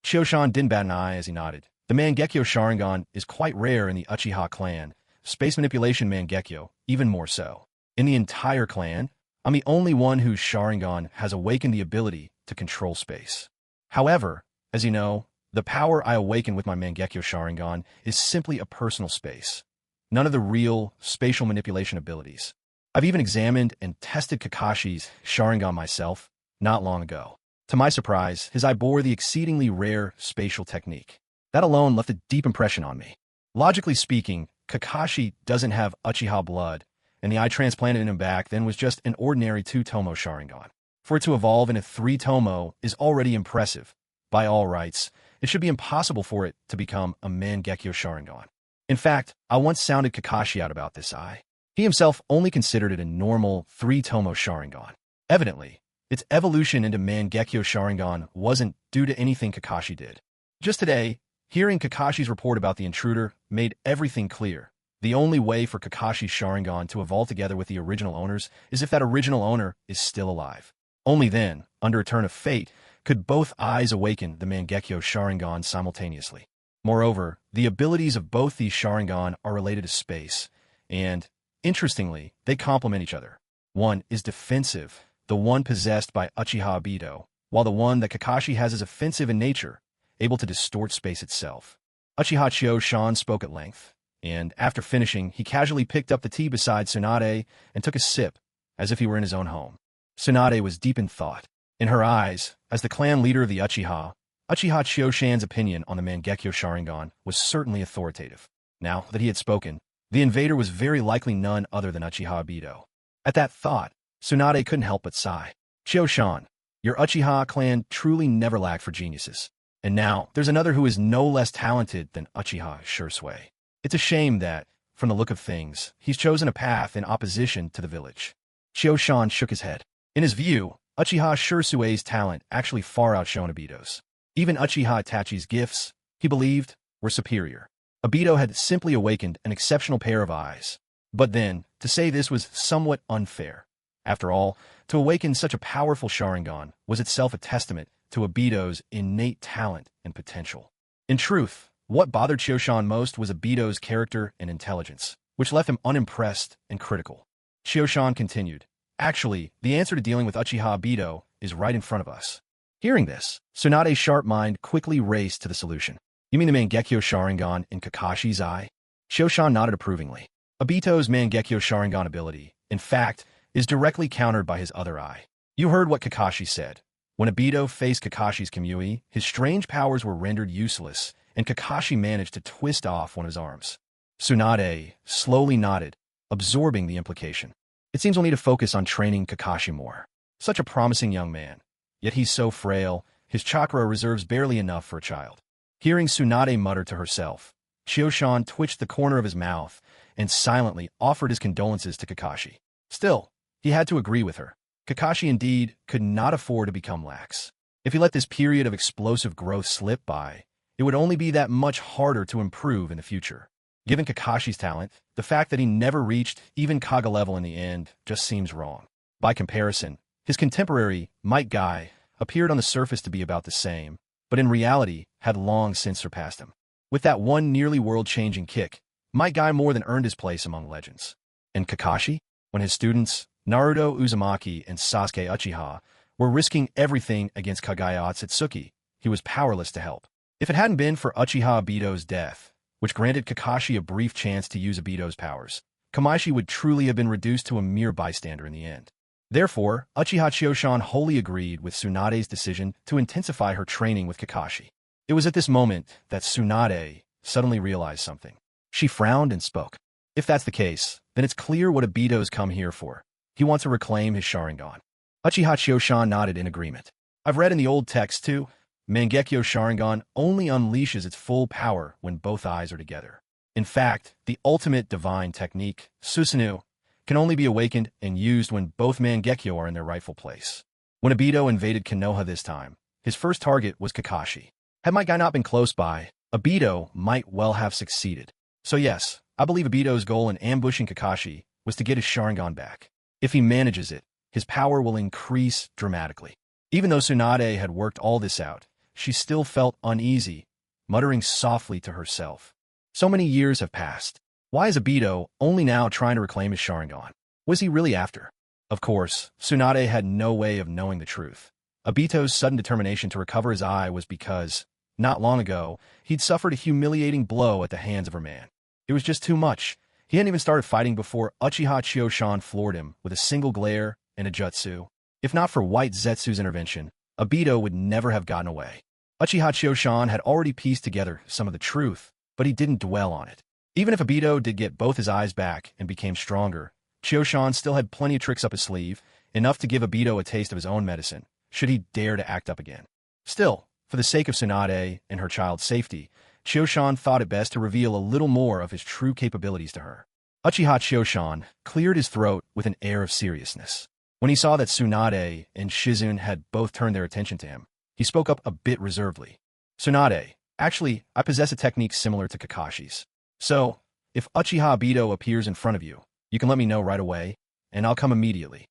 Chioshan didn't bat an eye as he nodded. The Mangekyo Sharingan is quite rare in the Uchiha clan. Space manipulation Mangekyo, even more so. In the entire clan, I'm the only one whose Sharingan has awakened the ability to control space. However, as you know, the power I awaken with my Mangekyo Sharingan is simply a personal space. None of the real spatial manipulation abilities. I've even examined and tested Kakashi's Sharingan myself not long ago. To my surprise, his eye bore the exceedingly rare spatial technique. That alone left a deep impression on me. Logically speaking, Kakashi doesn't have Uchiha blood, and the eye transplanted in him back then was just an ordinary 2-tomo Sharingan. For it to evolve in a 3-tomo is already impressive. By all rights, it should be impossible for it to become a Mangekyo Sharingan. In fact, I once sounded Kakashi out about this eye. He himself only considered it a normal 3-tomo Sharingan. Evidently, its evolution into Mangekyo Sharingan wasn't due to anything Kakashi did. Just today, hearing Kakashi's report about the intruder made everything clear. The only way for Kakashi's Sharingan to evolve together with the original owners is if that original owner is still alive. Only then, under a turn of fate, could both eyes awaken the Mangekyo Sharingan simultaneously. Moreover, the abilities of both these Sharingan are related to space, and, interestingly, they complement each other. One is defensive, the one possessed by Uchiha Bido, while the one that Kakashi has is offensive in nature, able to distort space itself. Uchiha Chioshan spoke at length, and after finishing, he casually picked up the tea beside Tsunade and took a sip, as if he were in his own home. Tsunade was deep in thought. In her eyes, as the clan leader of the Uchiha Chioshan's opinion on the Mangekyo Sharingan was certainly authoritative. Now that he had spoken, the invader was very likely none other than Uchiha Bido. At that thought, Tsunade couldn't help but sigh. Chioshan, your Uchiha clan truly never lacked for geniuses. And now, there's another who is no less talented than Uchiha Shursui. It's a shame that, from the look of things, he's chosen a path in opposition to the village. Chioshan shook his head. In his view, Uchiha Shursui's talent actually far outshone Obito's. Even Uchiha Itachi's gifts, he believed, were superior. Obito had simply awakened an exceptional pair of eyes. But then, to say this was somewhat unfair. After all, to awaken such a powerful Sharingan was itself a testament to Obito's innate talent and potential. In truth, what bothered Chioshan most was Obito's character and intelligence, which left him unimpressed and critical. Chioshan continued, "Actually, the answer to dealing with Uchiha Bido is right in front of us." Hearing this, Tsunade's sharp mind quickly raced to the solution. "You mean the Mangekyo Sharingan in Kakashi's eye?" Chioshan nodded approvingly. Obito's Mangekyo Sharingan ability, in fact, is directly countered by his other eye. You heard what Kakashi said. When Obito faced Kakashi's Kamui, his strange powers were rendered useless, and Kakashi managed to twist off one of his arms. Tsunade slowly nodded, absorbing the implication. It seems we'll need to focus on training Kakashi more. Such a promising young man. Yet he's so frail, his chakra reserves barely enough for a child. Hearing Tsunade mutter to herself, Chioshan twitched the corner of his mouth and silently offered his condolences to Kakashi. Still, he had to agree with her. Kakashi indeed could not afford to become lax. If he let this period of explosive growth slip by, it would only be that much harder to improve in the future. Given Kakashi's talent, the fact that he never reached even Kaga level in the end just seems wrong. By comparison, his contemporary, Might Guy, appeared on the surface to be about the same, but in reality had long since surpassed him. With that one nearly world-changing kick, Might Guy more than earned his place among legends. And Kakashi? When his students, Naruto Uzumaki and Sasuke Uchiha were risking everything against Kagaya Otsutsuki. He was powerless to help. If it hadn't been for Uchiha Obito's death, which granted Kakashi a brief chance to use Obito's powers, Kamashi would truly have been reduced to a mere bystander in the end. Therefore, Uchiha Chiyoshan wholly agreed with Tsunade's decision to intensify her training with Kakashi. It was at this moment that Tsunade suddenly realized something. She frowned and spoke. If that's the case, then it's clear what Obito's come here for. He wants to reclaim his Sharingan. Uchiha Chiyoshan nodded in agreement. I've read in the old text too, Mangekyo Sharingan only unleashes its full power when both eyes are together. In fact, the ultimate divine technique, Susanoo, can only be awakened and used when both Mangekyo are in their rightful place. When Obito invaded Konoha this time, his first target was Kakashi. Had my guy not been close by, Obito might well have succeeded. So yes, I believe Obito's goal in ambushing Kakashi was to get his Sharingan back. If he manages it, his power will increase dramatically. Even though Tsunade had worked all this out, she still felt uneasy, muttering softly to herself. So many years have passed. Why is Obito only now trying to reclaim his Sharingan? Was he really after? Of course, Tsunade had no way of knowing the truth. Obito's sudden determination to recover his eye was because, not long ago, he'd suffered a humiliating blow at the hands of her man. It was just too much. He hadn't even started fighting before Uchiha Chiyoshan floored him with a single glare and a jutsu. If not for White Zetsu's intervention, Obito would never have gotten away. Uchiha Chiyoshan had already pieced together some of the truth, but he didn't dwell on it. Even if Obito did get both his eyes back and became stronger, Chiyoshan still had plenty of tricks up his sleeve, enough to give Obito a taste of his own medicine, should he dare to act up again. Still, for the sake of Tsunade and her child's safety, Chiyoshan thought it best to reveal a little more of his true capabilities to her. Uchiha Chiyoshan cleared his throat with an air of seriousness. When he saw that Tsunade and Shizune had both turned their attention to him, he spoke up a bit reservedly. Tsunade, actually, I possess a technique similar to Kakashi's. So, if Uchiha Obito appears in front of you, you can let me know right away, and I'll come immediately.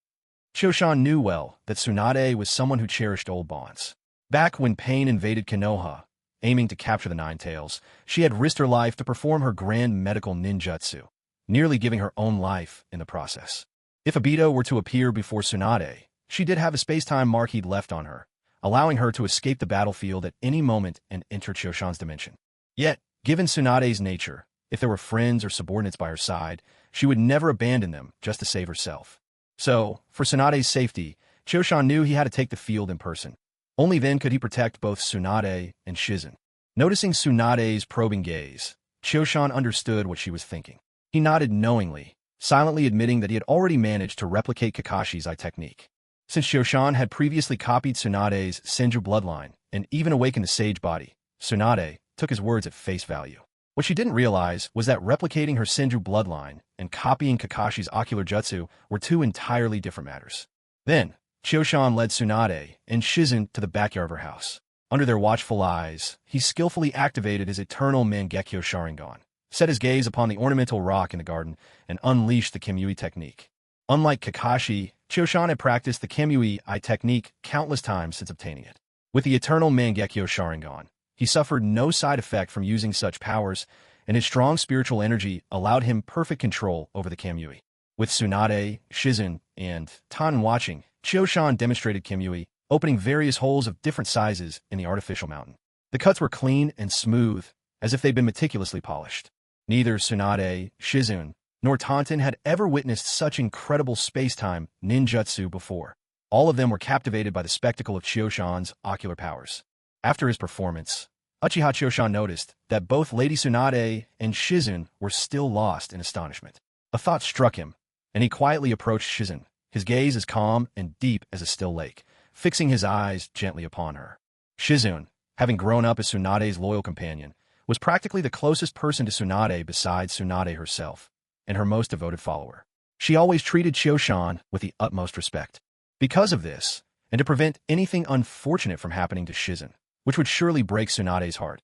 Chiyoshan knew well that Tsunade was someone who cherished old bonds. Back when Pain invaded Konoha, aiming to capture the Nine Tails, she had risked her life to perform her grand medical ninjutsu, nearly giving her own life in the process. If Obito were to appear before Tsunade, she did have a space-time mark he'd left on her, allowing her to escape the battlefield at any moment and enter Chiyoshan's dimension. Yet, given Tsunade's nature, if there were friends or subordinates by her side, she would never abandon them just to save herself. So, for Tsunade's safety, Chiyoshan knew he had to take the field in person. Only then could he protect both Tsunade and Shizune. Noticing Tsunade's probing gaze, Chiyoshan understood what she was thinking. He nodded knowingly, silently admitting that he had already managed to replicate Kakashi's eye technique. Since Chiyoshan had previously copied Tsunade's Senju bloodline and even awakened the sage body, Tsunade took his words at face value. What she didn't realize was that replicating her Senju bloodline and copying Kakashi's ocular jutsu were two entirely different matters. Then, Chiyoshan led Tsunade and Shizune to the backyard of her house. Under their watchful eyes, he skillfully activated his eternal Mangekyo Sharingan, set his gaze upon the ornamental rock in the garden, and unleashed the Kamui technique. Unlike Kakashi, Chiyoshan had practiced the Kamui eye technique countless times since obtaining it. With the eternal Mangekyo Sharingan, he suffered no side effect from using such powers, and his strong spiritual energy allowed him perfect control over the Kamui. With Tsunade, Shizune, and Tan watching, Chiyoshan demonstrated Kamui, opening various holes of different sizes in the artificial mountain. The cuts were clean and smooth, as if they'd been meticulously polished. Neither Tsunade, Shizune, nor Taunton had ever witnessed such incredible space-time ninjutsu before. All of them were captivated by the spectacle of Chiyoshan's ocular powers. After his performance, Uchiha Chiyoshan noticed that both Lady Tsunade and Shizune were still lost in astonishment. A thought struck him, and he quietly approached Shizune, his gaze as calm and deep as a still lake, fixing his eyes gently upon her. Shizune, having grown up as Tsunade's loyal companion, was practically the closest person to Tsunade besides Tsunade herself, and her most devoted follower. She always treated Chiyoshan with the utmost respect. Because of this, and to prevent anything unfortunate from happening to Shizune, which would surely break Tsunade's heart,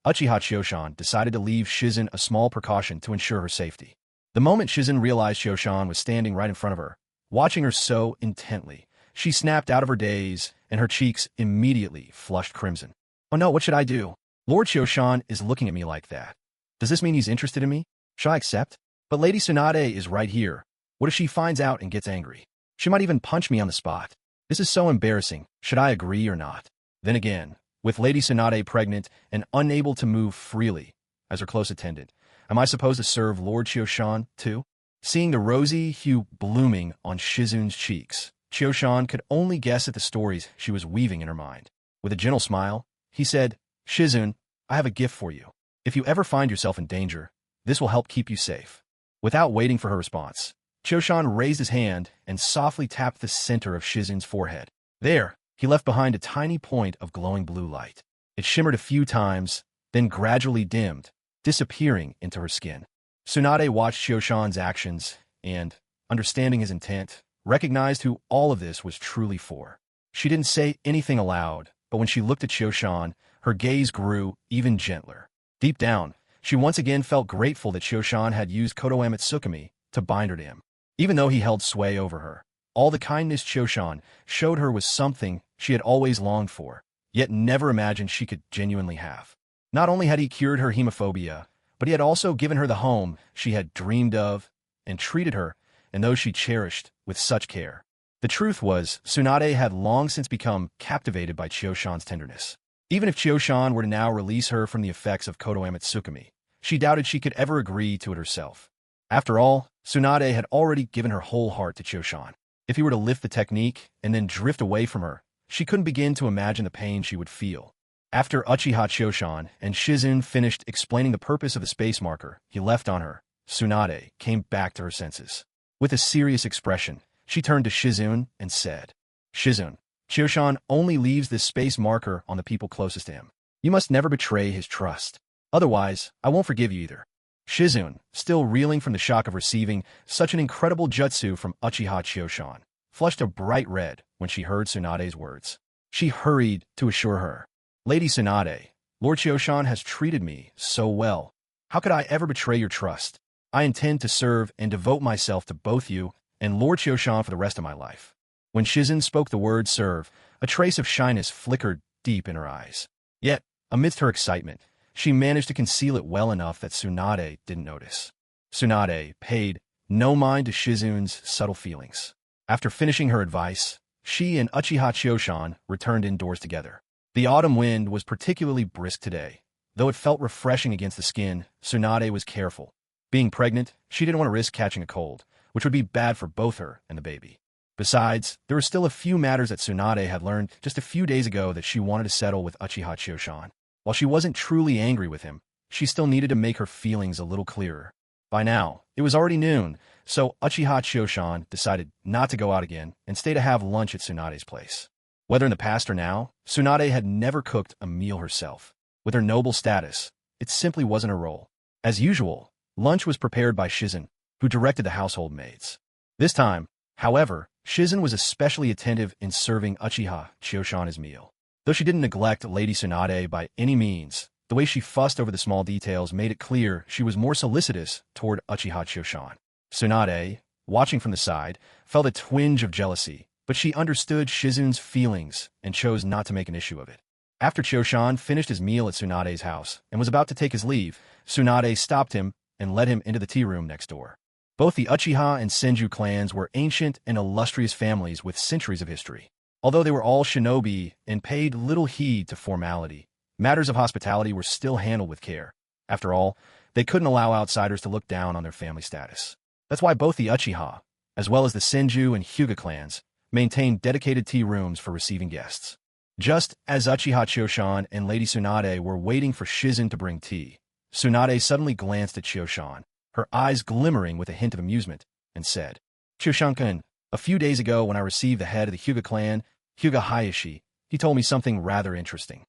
Uchiha Chiyoshan decided to leave Shizune a small precaution to ensure her safety. The moment Shizune realized Chiyoshan was standing right in front of her, watching her so intently, she snapped out of her daze, and her cheeks immediately flushed crimson. Oh no, what should I do? Lord Chiyoshan is looking at me like that. Does this mean he's interested in me? Shall I accept? But Lady Tsunade is right here. What if she finds out and gets angry? She might even punch me on the spot. This is so embarrassing. Should I agree or not? Then again, with Lady Tsunade pregnant and unable to move freely as her close attendant, am I supposed to serve Lord Chioshan too? Seeing the rosy hue blooming on Shizun's cheeks, Chioshan could only guess at the stories she was weaving in her mind. With a gentle smile, he said, Shizun, I have a gift for you. If you ever find yourself in danger, this will help keep you safe. Without waiting for her response, Chioshan raised his hand and softly tapped the center of Shizun's forehead. There, he left behind a tiny point of glowing blue light. It shimmered a few times, then gradually dimmed, disappearing into her skin. Tsunade watched Chioshan's actions and, understanding his intent, recognized who all of this was truly for. She didn't say anything aloud, but when she looked at Chioshan, her gaze grew even gentler. Deep down, she once again felt grateful that Chioshan had used Koto Tsukumi to bind her to him. Even though he held sway over her, all the kindness Chioshan showed her was something she had always longed for, yet never imagined she could genuinely have. Not only had he cured her hemophobia, but he had also given her the home she had dreamed of and treated her and those she cherished with such care. The truth was, Tsunade had long since become captivated by Chioshan's tenderness. Even if Chioshan were to now release her from the effects of Koto Tsukumi, she doubted she could ever agree to it herself. After all, Tsunade had already given her whole heart to Chioshan. If he were to lift the technique and then drift away from her, she couldn't begin to imagine the pain she would feel. After Uchiha Chioshan and Shizun finished explaining the purpose of the space marker he left on her, Tsunade came back to her senses. With a serious expression, she turned to Shizun and said, Shizun, Chioshan only leaves this space marker on the people closest to him. You must never betray his trust. Otherwise, I won't forgive you either. Shizun, still reeling from the shock of receiving such an incredible jutsu from Uchiha Chioshan, flushed a bright red when she heard Tsunade's words. She hurried to assure her, Lady Tsunade, Lord Chioshan has treated me so well. How could I ever betray your trust? I intend to serve and devote myself to both you and Lord Chioshan for the rest of my life. When Shizun spoke the word serve, a trace of shyness flickered deep in her eyes. Yet, amidst her excitement, she managed to conceal it well enough that Tsunade didn't notice. Tsunade paid no mind to Shizun's subtle feelings. After finishing her advice, she and Uchiha Chioshan returned indoors together. The autumn wind was particularly brisk today. Though it felt refreshing against the skin, Tsunade was careful. Being pregnant, she didn't want to risk catching a cold, which would be bad for both her and the baby. Besides, there were still a few matters that Tsunade had learned just a few days ago that she wanted to settle with Uchiha Chioshan. While she wasn't truly angry with him, she still needed to make her feelings a little clearer. By now, it was already noon, so Uchiha Chioshan decided not to go out again and stay to have lunch at Tsunade's place. Whether in the past or now, Tsunade had never cooked a meal herself. With her noble status, it simply wasn't her role. As usual, lunch was prepared by Shizun, who directed the household maids. This time, however, Shizun was especially attentive in serving Uchiha Chioshan his meal. Though she didn't neglect Lady Tsunade by any means, the way she fussed over the small details made it clear she was more solicitous toward Uchiha Chioshan. Tsunade, watching from the side, felt a twinge of jealousy, but she understood Shizun's feelings and chose not to make an issue of it. After Chioshan finished his meal at Tsunade's house and was about to take his leave, Tsunade stopped him and led him into the tea room next door. Both the Uchiha and Senju clans were ancient and illustrious families with centuries of history. Although they were all shinobi and paid little heed to formality, matters of hospitality were still handled with care. After all, they couldn't allow outsiders to look down on their family status. That's why both the Uchiha, as well as the Senju and Hyuga clans, maintained dedicated tea rooms for receiving guests. Just as Uchiha Chioshan and Lady Tsunade were waiting for Shizun to bring tea, Tsunade suddenly glanced at Chioshan, her eyes glimmering with a hint of amusement, and said, Chioshan-kun, a few days ago when I received the head of the Hyuga clan, Hyuga Hayashi, he told me something rather interesting.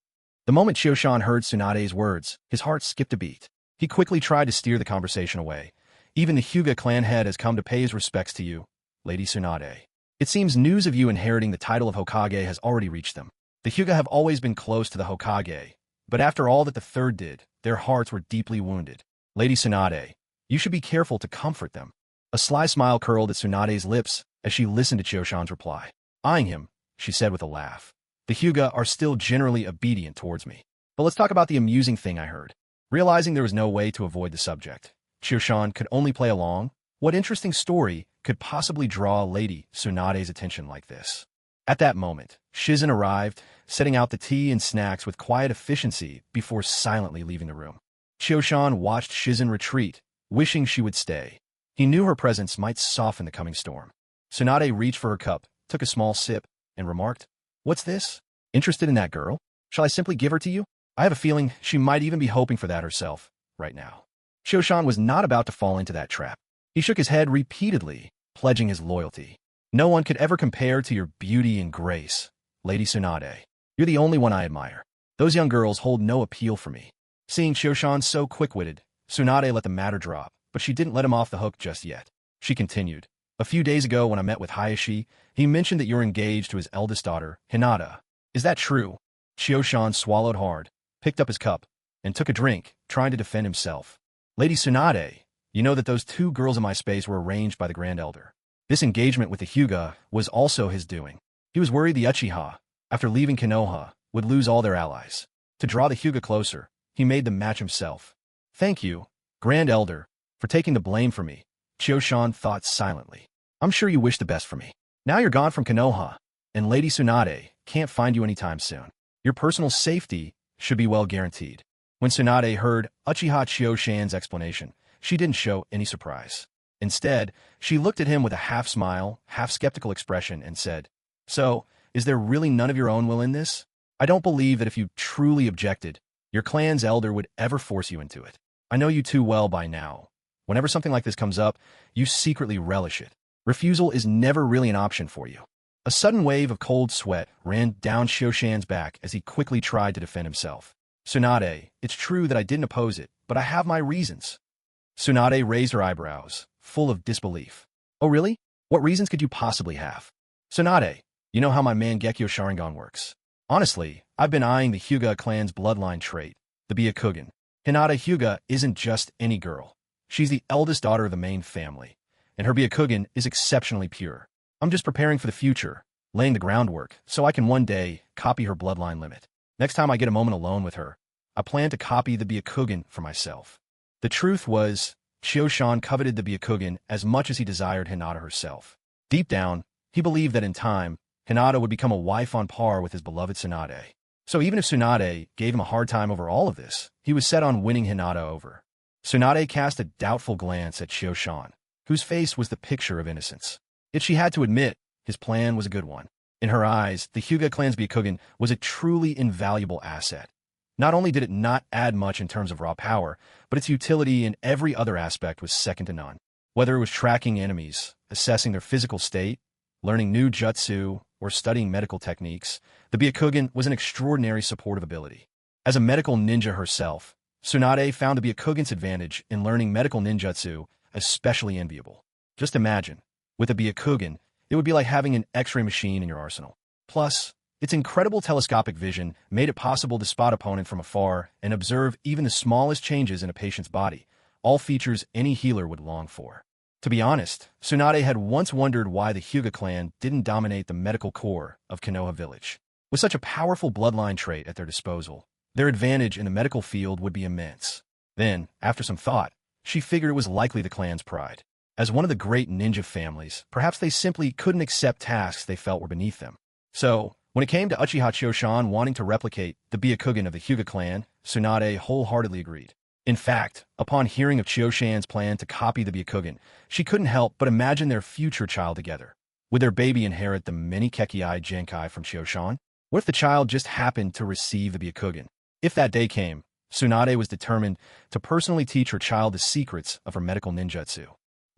The moment Chioshan heard Tsunade's words, his heart skipped a beat. He quickly tried to steer the conversation away. Even the Hyuga clan head has come to pay his respects to you, Lady Tsunade. It seems news of you inheriting the title of Hokage has already reached them. The Hyuga have always been close to the Hokage, but after all that the third did, their hearts were deeply wounded. Lady Tsunade, you should be careful to comfort them. A sly smile curled at Tsunade's lips as she listened to Chioshan's reply. Eyeing him, she said with a laugh, the Hyuga are still generally obedient towards me. But let's talk about the amusing thing I heard. Realizing there was no way to avoid the subject, Chioshan could only play along. What interesting story could possibly draw Lady Tsunade's attention like this. At that moment, Shizen arrived, setting out the tea and snacks with quiet efficiency before silently leaving the room. Chioshan watched Shizen retreat, wishing she would stay. He knew her presence might soften the coming storm. Tsunade reached for her cup, took a small sip, and remarked, "What's this? Interested in that girl? Shall I simply give her to you? I have a feeling she might even be hoping for that herself, right now." Chioshan was not about to fall into that trap. He shook his head repeatedly, pledging his loyalty. "No one could ever compare to your beauty and grace, Lady Tsunade. You're the only one I admire. Those young girls hold no appeal for me." Seeing Chioshan so quick-witted, Tsunade let the matter drop, but she didn't let him off the hook just yet. She continued, "A few days ago when I met with Hayashi, he mentioned that you're engaged to his eldest daughter, Hinata. Is that true?" Chioshan swallowed hard, picked up his cup, and took a drink, trying to defend himself. "Lady Tsunade, you know that those two girls in my space were arranged by the Grand Elder. This engagement with the Hyuga was also his doing. He was worried the Uchiha, after leaving Konoha, would lose all their allies. To draw the Hyuga closer, he made the match himself. Thank you, Grand Elder, for taking the blame for me." Chioshan thought silently. "I'm sure you wish the best for me. Now you're gone from Konoha, and Lady Tsunade can't find you anytime soon. Your personal safety should be well guaranteed." When Tsunade heard Uchiha Chioshan's explanation, she didn't show any surprise. Instead, she looked at him with a half-smile, half-skeptical expression and said, "So, is there really none of your own will in this? I don't believe that if you truly objected, your clan's elder would ever force you into it. I know you too well by now. Whenever something like this comes up, you secretly relish it. Refusal is never really an option for you." A sudden wave of cold sweat ran down Chioshan's back as he quickly tried to defend himself. "Tsunade, it's true that I didn't oppose it, but I have my reasons." Tsunade raised her eyebrows, full of disbelief. "Oh really? What reasons could you possibly have?" "Tsunade, you know how my Mangekyo Sharingan works. Honestly, I've been eyeing the Hyuga clan's bloodline trait, the Byakugan. Hinata Hyuga isn't just any girl. She's the eldest daughter of the main family, and her Byakugan is exceptionally pure. I'm just preparing for the future, laying the groundwork, so I can one day copy her bloodline limit. Next time I get a moment alone with her, I plan to copy the Byakugan for myself." The truth was, Chioshan coveted the Byakugan as much as he desired Hinata herself. Deep down, he believed that in time, Hinata would become a wife on par with his beloved Tsunade. So even if Tsunade gave him a hard time over all of this, he was set on winning Hinata over. Tsunade cast a doubtful glance at Chioshan, whose face was the picture of innocence. Yet she had to admit, his plan was a good one. In her eyes, the Hyuga clan's Byakugan was a truly invaluable asset. Not only did it not add much in terms of raw power, but its utility in every other aspect was second to none. Whether it was tracking enemies, assessing their physical state, learning new jutsu, or studying medical techniques, the Byakugan was an extraordinary supportive ability. As a medical ninja herself, Tsunade found the Byakugan's advantage in learning medical ninjutsu especially enviable. Just imagine, with a Byakugan, it would be like having an X-ray machine in your arsenal. Plus, its incredible telescopic vision made it possible to spot opponents from afar and observe even the smallest changes in a patient's body, all features any healer would long for. To be honest, Tsunade had once wondered why the Hyuga clan didn't dominate the medical core of Konoha village. With such a powerful bloodline trait at their disposal, their advantage in the medical field would be immense. Then, after some thought, she figured it was likely the clan's pride. As one of the great ninja families, perhaps they simply couldn't accept tasks they felt were beneath them. So, when it came to Uchiha Chioshan wanting to replicate the Byakugan of the Hyuga clan, Tsunade wholeheartedly agreed. In fact, upon hearing of Chioshan's plan to copy the Byakugan, she couldn't help but imagine their future child together. Would their baby inherit the many Kekkei Genkai from Chioshan? What if the child just happened to receive the Byakugan? If that day came, Tsunade was determined to personally teach her child the secrets of her medical ninjutsu.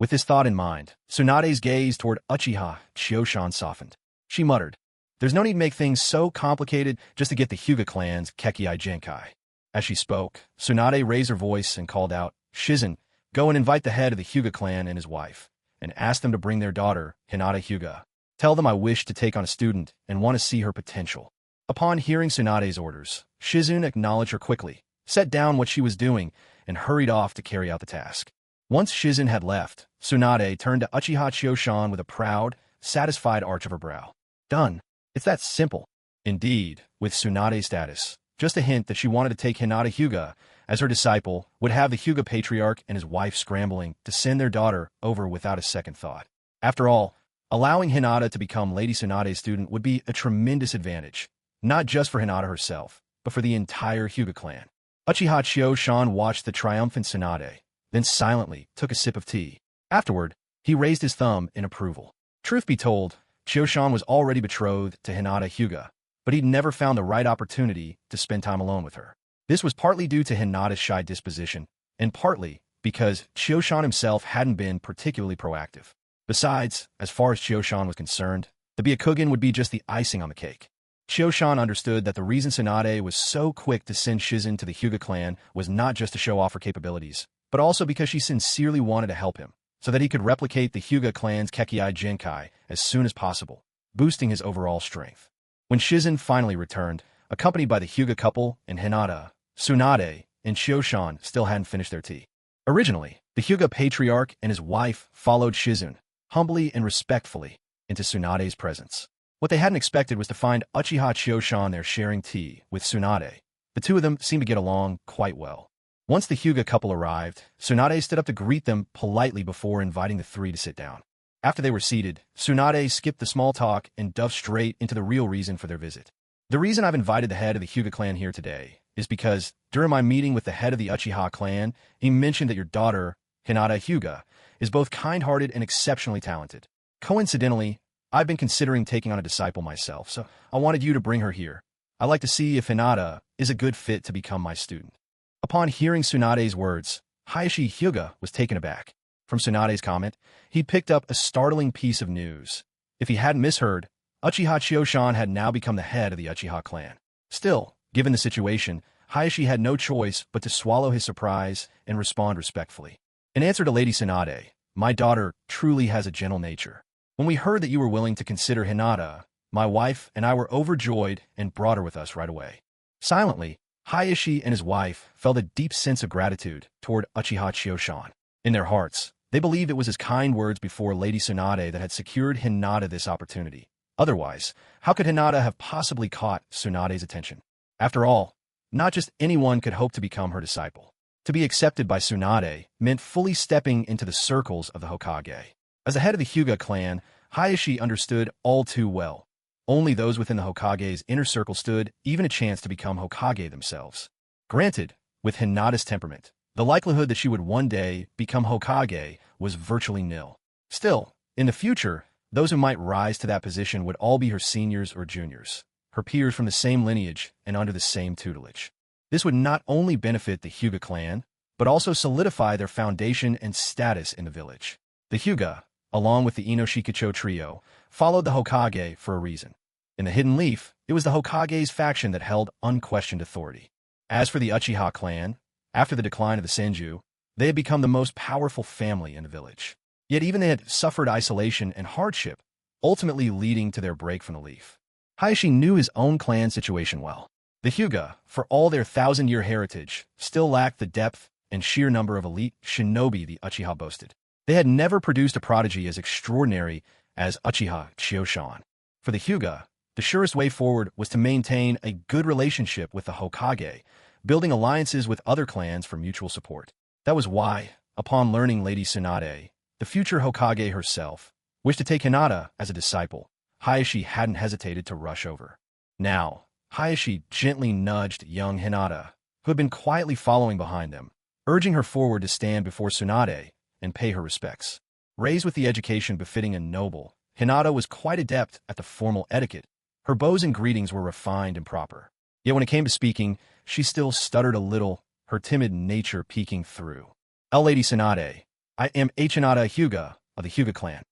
With this thought in mind, Tsunade's gaze toward Uchiha Chioshan softened. She muttered, "There's no need to make things so complicated just to get the Hyuga clan's Kekkei Genkai." As she spoke, Tsunade raised her voice and called out, "Shizen, go and invite the head of the Hyuga clan and his wife, and ask them to bring their daughter, Hinata Hyuga. Tell them I wish to take on a student and want to see her potential." Upon hearing Tsunade's orders, Shizen acknowledged her quickly, set down what she was doing, and hurried off to carry out the task. Once Shizen had left, Tsunade turned to Uchiha Chioshan with a proud, satisfied arch of her brow. Done. It's that simple. Indeed, with Tsunade's status, just a hint that she wanted to take Hinata Hyuga as her disciple would have the Hyuga patriarch and his wife scrambling to send their daughter over without a second thought. After all, allowing Hinata to become Lady Tsunade's student would be a tremendous advantage, not just for Hinata herself, but for the entire Hyuga clan. Uchiha Chio-shan watched the triumphant Tsunade, then silently took a sip of tea. Afterward, he raised his thumb in approval. Truth be told, Chio-shan was already betrothed to Hinata Hyuga, but he'd never found the right opportunity to spend time alone with her. This was partly due to Hinata's shy disposition, and partly because Chio-shan himself hadn't been particularly proactive. Besides, as far as Chio-shan was concerned, the Byakugan would be just the icing on the cake. Chio-shan understood that the reason Tsunade was so quick to send Shizen to the Hyuga clan was not just to show off her capabilities, but also because she sincerely wanted to help him, so that he could replicate the Hyuga clan's Kekkei Genkai as soon as possible, boosting his overall strength. When Shizen finally returned, accompanied by the Hyuga couple and Hinata, Tsunade, and Chio-shan still hadn't finished their tea. Originally, the Hyuga patriarch and his wife followed Shizen, humbly and respectfully, into Tsunade's presence. What they hadn't expected was to find Uchiha Chio-shan there sharing tea with Tsunade. The two of them seemed to get along quite well. Once the Hyuga couple arrived, Tsunade stood up to greet them politely before inviting the three to sit down. After they were seated, Tsunade skipped the small talk and dove straight into the real reason for their visit. The reason I've invited the head of the Hyuga clan here today is because, during my meeting with the head of the Uchiha clan, he mentioned that your daughter, Hinata Hyuga, is both kind-hearted and exceptionally talented. Coincidentally, I've been considering taking on a disciple myself, so I wanted you to bring her here. I'd like to see if Hinata is a good fit to become my student. Upon hearing Tsunade's words, Hayashi Hyuga was taken aback. From Tsunade's comment, he picked up a startling piece of news. If he hadn't misheard, Uchiha Chio-shan had now become the head of the Uchiha clan. Still, given the situation, Hayashi had no choice but to swallow his surprise and respond respectfully. In answer to Lady Tsunade, my daughter truly has a gentle nature. When we heard that you were willing to consider Hinata, my wife and I were overjoyed and brought her with us right away. Silently, Hayashi and his wife felt a deep sense of gratitude toward Uchiha Chio-shan. In their hearts, they believed it was his kind words before Lady Tsunade that had secured Hinata this opportunity. Otherwise, how could Hinata have possibly caught Tsunade's attention? After all, not just anyone could hope to become her disciple. To be accepted by Tsunade meant fully stepping into the circles of the Hokage. As the head of the Hyuga clan, Hayashi understood all too well. Only those within the Hokage's inner circle stood even a chance to become Hokage themselves. Granted, with Hinata's temperament, the likelihood that she would one day become Hokage was virtually nil. Still, in the future, those who might rise to that position would all be her seniors or juniors, her peers from the same lineage and under the same tutelage. This would not only benefit the Hyuga clan, but also solidify their foundation and status in the village. The Hyuga, along with the Inoshikacho trio, followed the Hokage for a reason. In the Hidden Leaf, it was the Hokage's faction that held unquestioned authority. As for the Uchiha clan, after the decline of the Senju, they had become the most powerful family in the village. Yet even they had suffered isolation and hardship, ultimately leading to their break from the Leaf. Hayashi knew his own clan's situation well. The Hyuga, for all their 1,000-year heritage, still lacked the depth and sheer number of elite shinobi the Uchiha boasted. They had never produced a prodigy as extraordinary as Uchiha Chio-shan. For the Hyuga, the surest way forward was to maintain a good relationship with the Hokage, building alliances with other clans for mutual support. That was why, upon learning Lady Tsunade, the future Hokage herself, wished to take Hinata as a disciple, Hayashi hadn't hesitated to rush over. Now, Hayashi gently nudged young Hinata, who had been quietly following behind them, urging her forward to stand before Tsunade and pay her respects. Raised with the education befitting a noble, Hinata was quite adept at the formal etiquette. Her bows and greetings were refined and proper. Yet when it came to speaking, she still stuttered a little, her timid nature peeking through. Lady Tsunade, I am Hinata Hyuga of the Hyuga clan.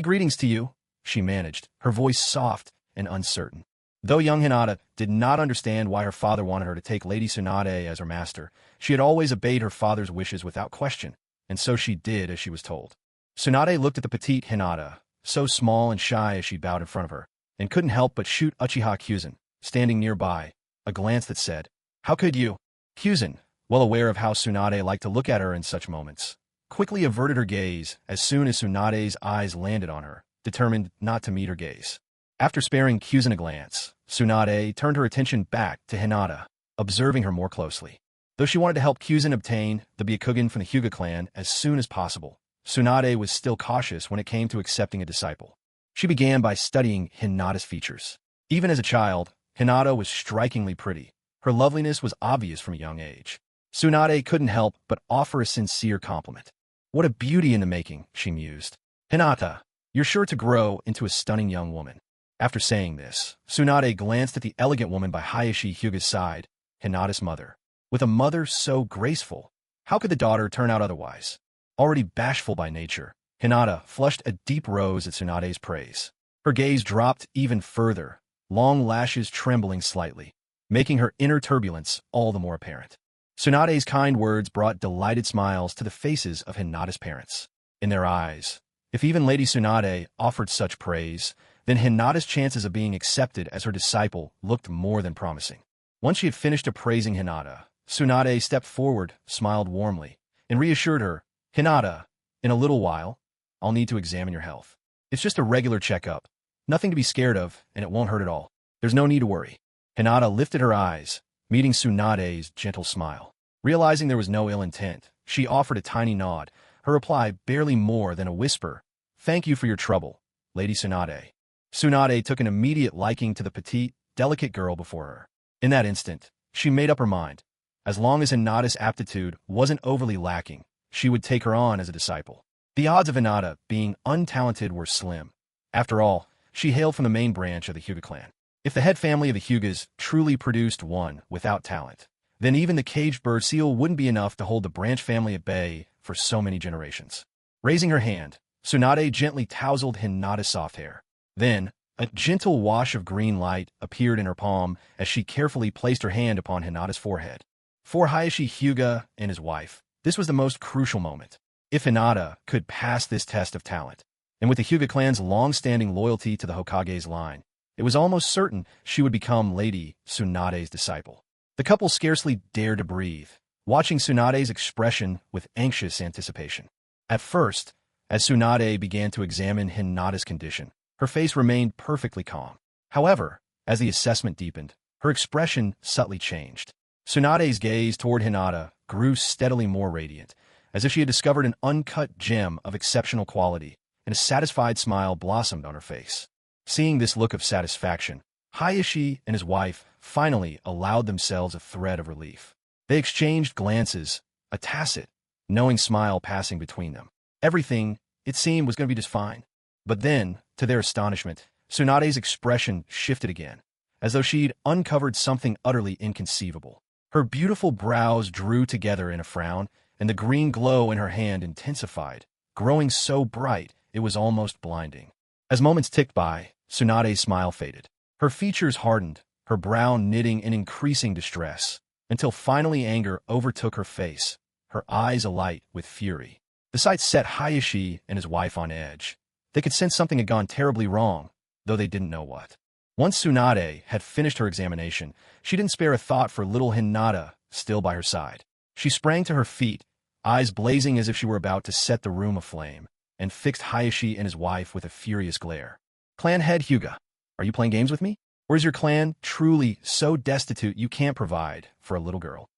Greetings to you, she managed, her voice soft and uncertain. Though young Hinata did not understand why her father wanted her to take Lady Tsunade as her master, she had always obeyed her father's wishes without question, and so she did as she was told. Tsunade looked at the petite Hinata, so small and shy as she bowed in front of her, and couldn't help but shoot Uchiha Kyuzen, standing nearby, a glance that said, "How could you?" Kyuzen, well aware of how Tsunade liked to look at her in such moments, quickly averted her gaze as soon as Tsunade's eyes landed on her, determined not to meet her gaze. After sparing Kyuzen a glance, Tsunade turned her attention back to Hinata, observing her more closely. Though she wanted to help Kyuzen obtain the Byakugan from the Hyuga clan as soon as possible, Tsunade was still cautious when it came to accepting a disciple. She began by studying Hinata's features. Even as a child, Hinata was strikingly pretty. Her loveliness was obvious from a young age. Tsunade couldn't help but offer a sincere compliment. "What a beauty in the making," she mused. "Hinata, you're sure to grow into a stunning young woman." After saying this, Tsunade glanced at the elegant woman by Hayashi Hyuga's side, Hinata's mother. With a mother so graceful, how could the daughter turn out otherwise? Already bashful by nature, Hinata flushed a deep rose at Tsunade's praise. Her gaze dropped even further, long lashes trembling slightly, making her inner turbulence all the more apparent. Tsunade's kind words brought delighted smiles to the faces of Hinata's parents. In their eyes, if even Lady Tsunade offered such praise, then Hinata's chances of being accepted as her disciple looked more than promising. Once she had finished appraising Hinata, Tsunade stepped forward, smiled warmly, and reassured her, "Hinata, in a little while, I'll need to examine your health. It's just a regular checkup. Nothing to be scared of, and it won't hurt at all. There's no need to worry." Hinata lifted her eyes, meeting Tsunade's gentle smile. Realizing there was no ill intent, she offered a tiny nod, her reply barely more than a whisper, "Thank you for your trouble, Lady Tsunade." Tsunade took an immediate liking to the petite, delicate girl before her. In that instant, she made up her mind. As long as Hinata's aptitude wasn't overly lacking, she would take her on as a disciple. The odds of Hinata being untalented were slim. After all, she hailed from the main branch of the Hyuga clan. If the head family of the Hyugas truly produced one without talent, then even the caged bird seal wouldn't be enough to hold the branch family at bay for so many generations. Raising her hand, Tsunade gently tousled Hinata's soft hair. Then, a gentle wash of green light appeared in her palm as she carefully placed her hand upon Hinata's forehead. For Hayashi Hyuga and his wife, this was the most crucial moment. If Hinata could pass this test of talent, and with the Hyuga clan's long-standing loyalty to the Hokage's line, it was almost certain she would become Lady Tsunade's disciple. The couple scarcely dared to breathe, watching Tsunade's expression with anxious anticipation. At first, as Tsunade began to examine Hinata's condition, her face remained perfectly calm. However, as the assessment deepened, her expression subtly changed. Tsunade's gaze toward Hinata grew steadily more radiant, as if she had discovered an uncut gem of exceptional quality, and a satisfied smile blossomed on her face. Seeing this look of satisfaction, Hayashi and his wife finally allowed themselves a thread of relief. They exchanged glances, a tacit, knowing smile passing between them. Everything, it seemed, was going to be just fine. But then, to their astonishment, Tsunade's expression shifted again, as though she'd uncovered something utterly inconceivable. Her beautiful brows drew together in a frown, and the green glow in her hand intensified, growing so bright it was almost blinding. As moments ticked by, Tsunade's smile faded. Her features hardened, her brow knitting in increasing distress, until finally anger overtook her face, her eyes alight with fury. The sight set Hayashi and his wife on edge. They could sense something had gone terribly wrong, though they didn't know what. Once Tsunade had finished her examination, she didn't spare a thought for little Hinata still by her side. She sprang to her feet, eyes blazing as if she were about to set the room aflame, and fixed Hayashi and his wife with a furious glare. "Clan head Hyuga, are you playing games with me? Or is your clan truly so destitute you can't provide for a little girl?"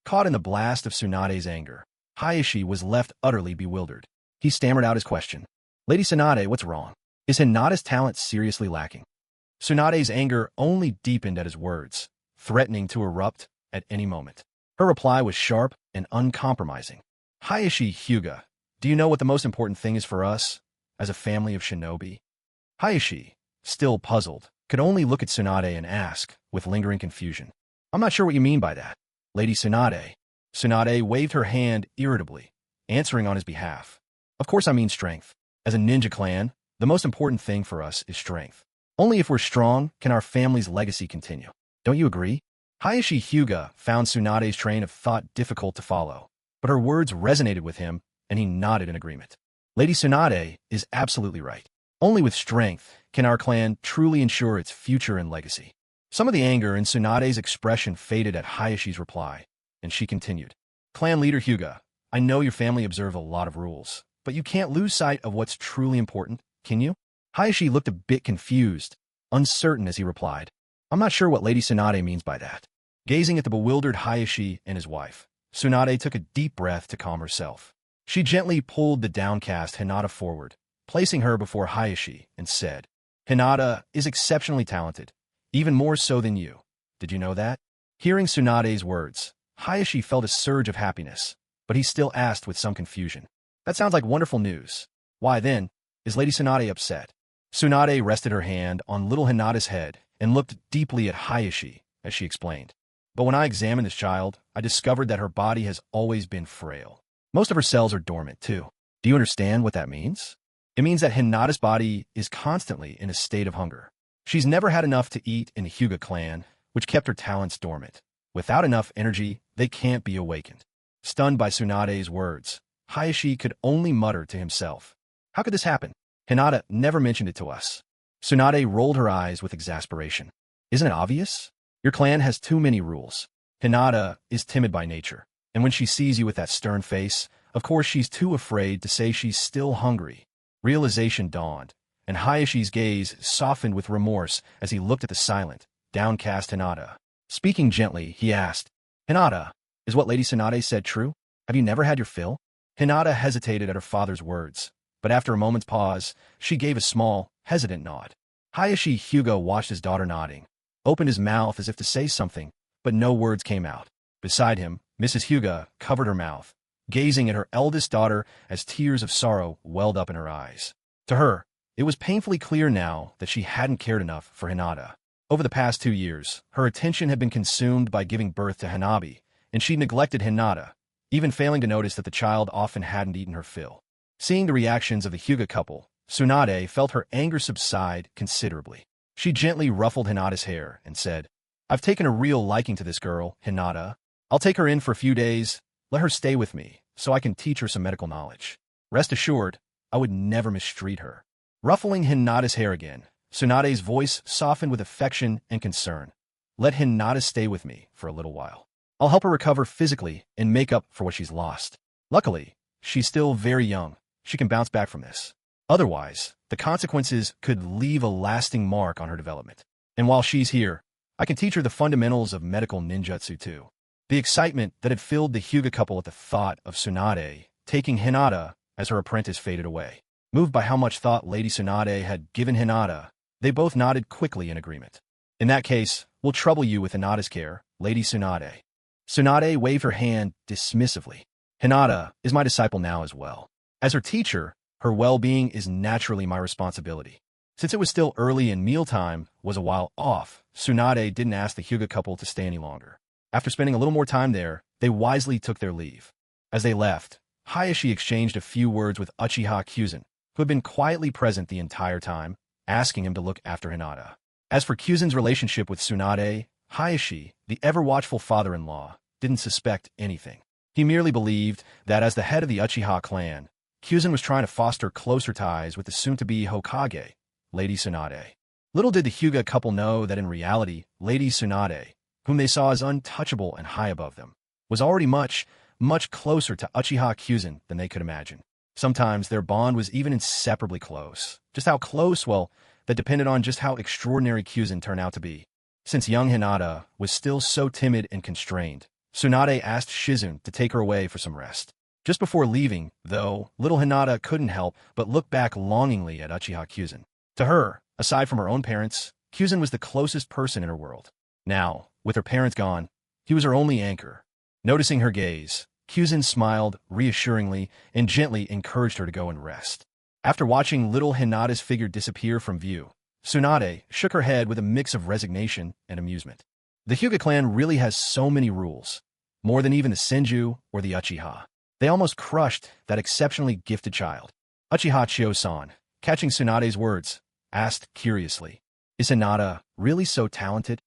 Caught in the blast of Tsunade's anger, Hayashi was left utterly bewildered. He stammered out his question. "Lady Tsunade, what's wrong? Is Hinata's talent seriously lacking?" Tsunade's anger only deepened at his words, threatening to erupt at any moment. Her reply was sharp and uncompromising. "Hayashi Hyuga, do you know what the most important thing is for us, as a family of shinobi?" Hayashi, still puzzled, could only look at Tsunade and ask, with lingering confusion, "I'm not sure what you mean by that, Lady Tsunade." Tsunade waved her hand irritably, answering on his behalf. "Of course I mean strength. As a ninja clan, the most important thing for us is strength. Only if we're strong can our family's legacy continue. Don't you agree?" Hayashi Hyuga found Tsunade's train of thought difficult to follow, but her words resonated with him, and he nodded in agreement. "Lady Tsunade is absolutely right. Only with strength can our clan truly ensure its future and legacy." Some of the anger in Tsunade's expression faded at Hayashi's reply, and she continued. "Clan leader Hyuga, I know your family observe a lot of rules, but you can't lose sight of what's truly important, can you?" Hayashi looked a bit confused, uncertain as he replied, "I'm not sure what Lady Tsunade means by that." Gazing at the bewildered Hayashi and his wife, Tsunade took a deep breath to calm herself. She gently pulled the downcast Hinata forward, placing her before Hayashi, and said, "Hinata is exceptionally talented, even more so than you. Did you know that?" Hearing Tsunade's words, Hayashi felt a surge of happiness, but he still asked with some confusion, "That sounds like wonderful news. Why then, is Lady Tsunade upset?" Tsunade rested her hand on little Hinata's head and looked deeply at Hayashi as she explained. "But when I examined this child, I discovered that her body has always been frail. Most of her cells are dormant, too. Do you understand what that means? It means that Hinata's body is constantly in a state of hunger. She's never had enough to eat in the Hyuga clan, which kept her talents dormant. Without enough energy, they can't be awakened." Stunned by Tsunade's words, Hayashi could only mutter to himself, "How could this happen? Hinata never mentioned it to us." Tsunade rolled her eyes with exasperation. "Isn't it obvious? Your clan has too many rules. Hinata is timid by nature, and when she sees you with that stern face, of course she's too afraid to say she's still hungry." Realization dawned, and Hayashi's gaze softened with remorse as he looked at the silent, downcast Hinata. Speaking gently, he asked, "Hinata, is what Lady Tsunade said true? Have you never had your fill?" Hinata hesitated at her father's words, but after a moment's pause, she gave a small, hesitant nod. Hayashi Hyuga watched his daughter nodding, opened his mouth as if to say something, but no words came out. Beside him, Mrs. Hyuga covered her mouth, gazing at her eldest daughter as tears of sorrow welled up in her eyes. To her, it was painfully clear now that she hadn't cared enough for Hinata. Over the past 2 years, her attention had been consumed by giving birth to Hanabi, and she neglected Hinata, even failing to notice that the child often hadn't eaten her fill. Seeing the reactions of the Hyuga couple, Tsunade felt her anger subside considerably. She gently ruffled Hinata's hair and said, "I've taken a real liking to this girl, Hinata. I'll take her in for a few days. Let her stay with me, so I can teach her some medical knowledge. Rest assured, I would never mistreat her." Ruffling Hinata's hair again, Tsunade's voice softened with affection and concern. "Let Hinata stay with me for a little while. I'll help her recover physically and make up for what she's lost. Luckily, she's still very young. She can bounce back from this. Otherwise, the consequences could leave a lasting mark on her development. And while she's here, I can teach her the fundamentals of medical ninjutsu too." The excitement that had filled the Hyuga couple at the thought of Tsunade taking Hinata as her apprentice faded away. Moved by how much thought Lady Tsunade had given Hinata, they both nodded quickly in agreement. "In that case, we'll trouble you with Hinata's care, Lady Tsunade." Tsunade waved her hand dismissively. "Hinata is my disciple now as well. As her teacher, her well-being is naturally my responsibility." Since it was still early and mealtime was a while off, Tsunade didn't ask the Hyuga couple to stay any longer. After spending a little more time there, they wisely took their leave. As they left, Hayashi exchanged a few words with Uchiha Kyuzen, who had been quietly present the entire time, asking him to look after Hinata. As for Kyuzen's relationship with Tsunade, Hayashi, the ever-watchful father-in-law, didn't suspect anything. He merely believed that as the head of the Uchiha clan, Kyuzen was trying to foster closer ties with the soon-to-be Hokage, Lady Tsunade. Little did the Hyuga couple know that in reality, Lady Tsunade, whom they saw as untouchable and high above them, was already much, much closer to Uchiha Kyuzen than they could imagine. Sometimes their bond was even inseparably close. Just how close, well, that depended on just how extraordinary Kyuzen turned out to be. Since young Hinata was still so timid and constrained, Tsunade asked Shizune to take her away for some rest. Just before leaving, though, little Hinata couldn't help but look back longingly at Uchiha Kyuzen. To her, aside from her own parents, Kyuzen was the closest person in her world. Now, with her parents gone, he was her only anchor. Noticing her gaze, Kyuzen smiled reassuringly and gently encouraged her to go and rest. After watching little Hinata's figure disappear from view, Tsunade shook her head with a mix of resignation and amusement. The Hyuga clan really has so many rules, more than even the Senju or the Uchiha. They almost crushed that exceptionally gifted child. Uchiha Chio-san, catching Tsunade's words, asked curiously, "Is Hinata really so talented?"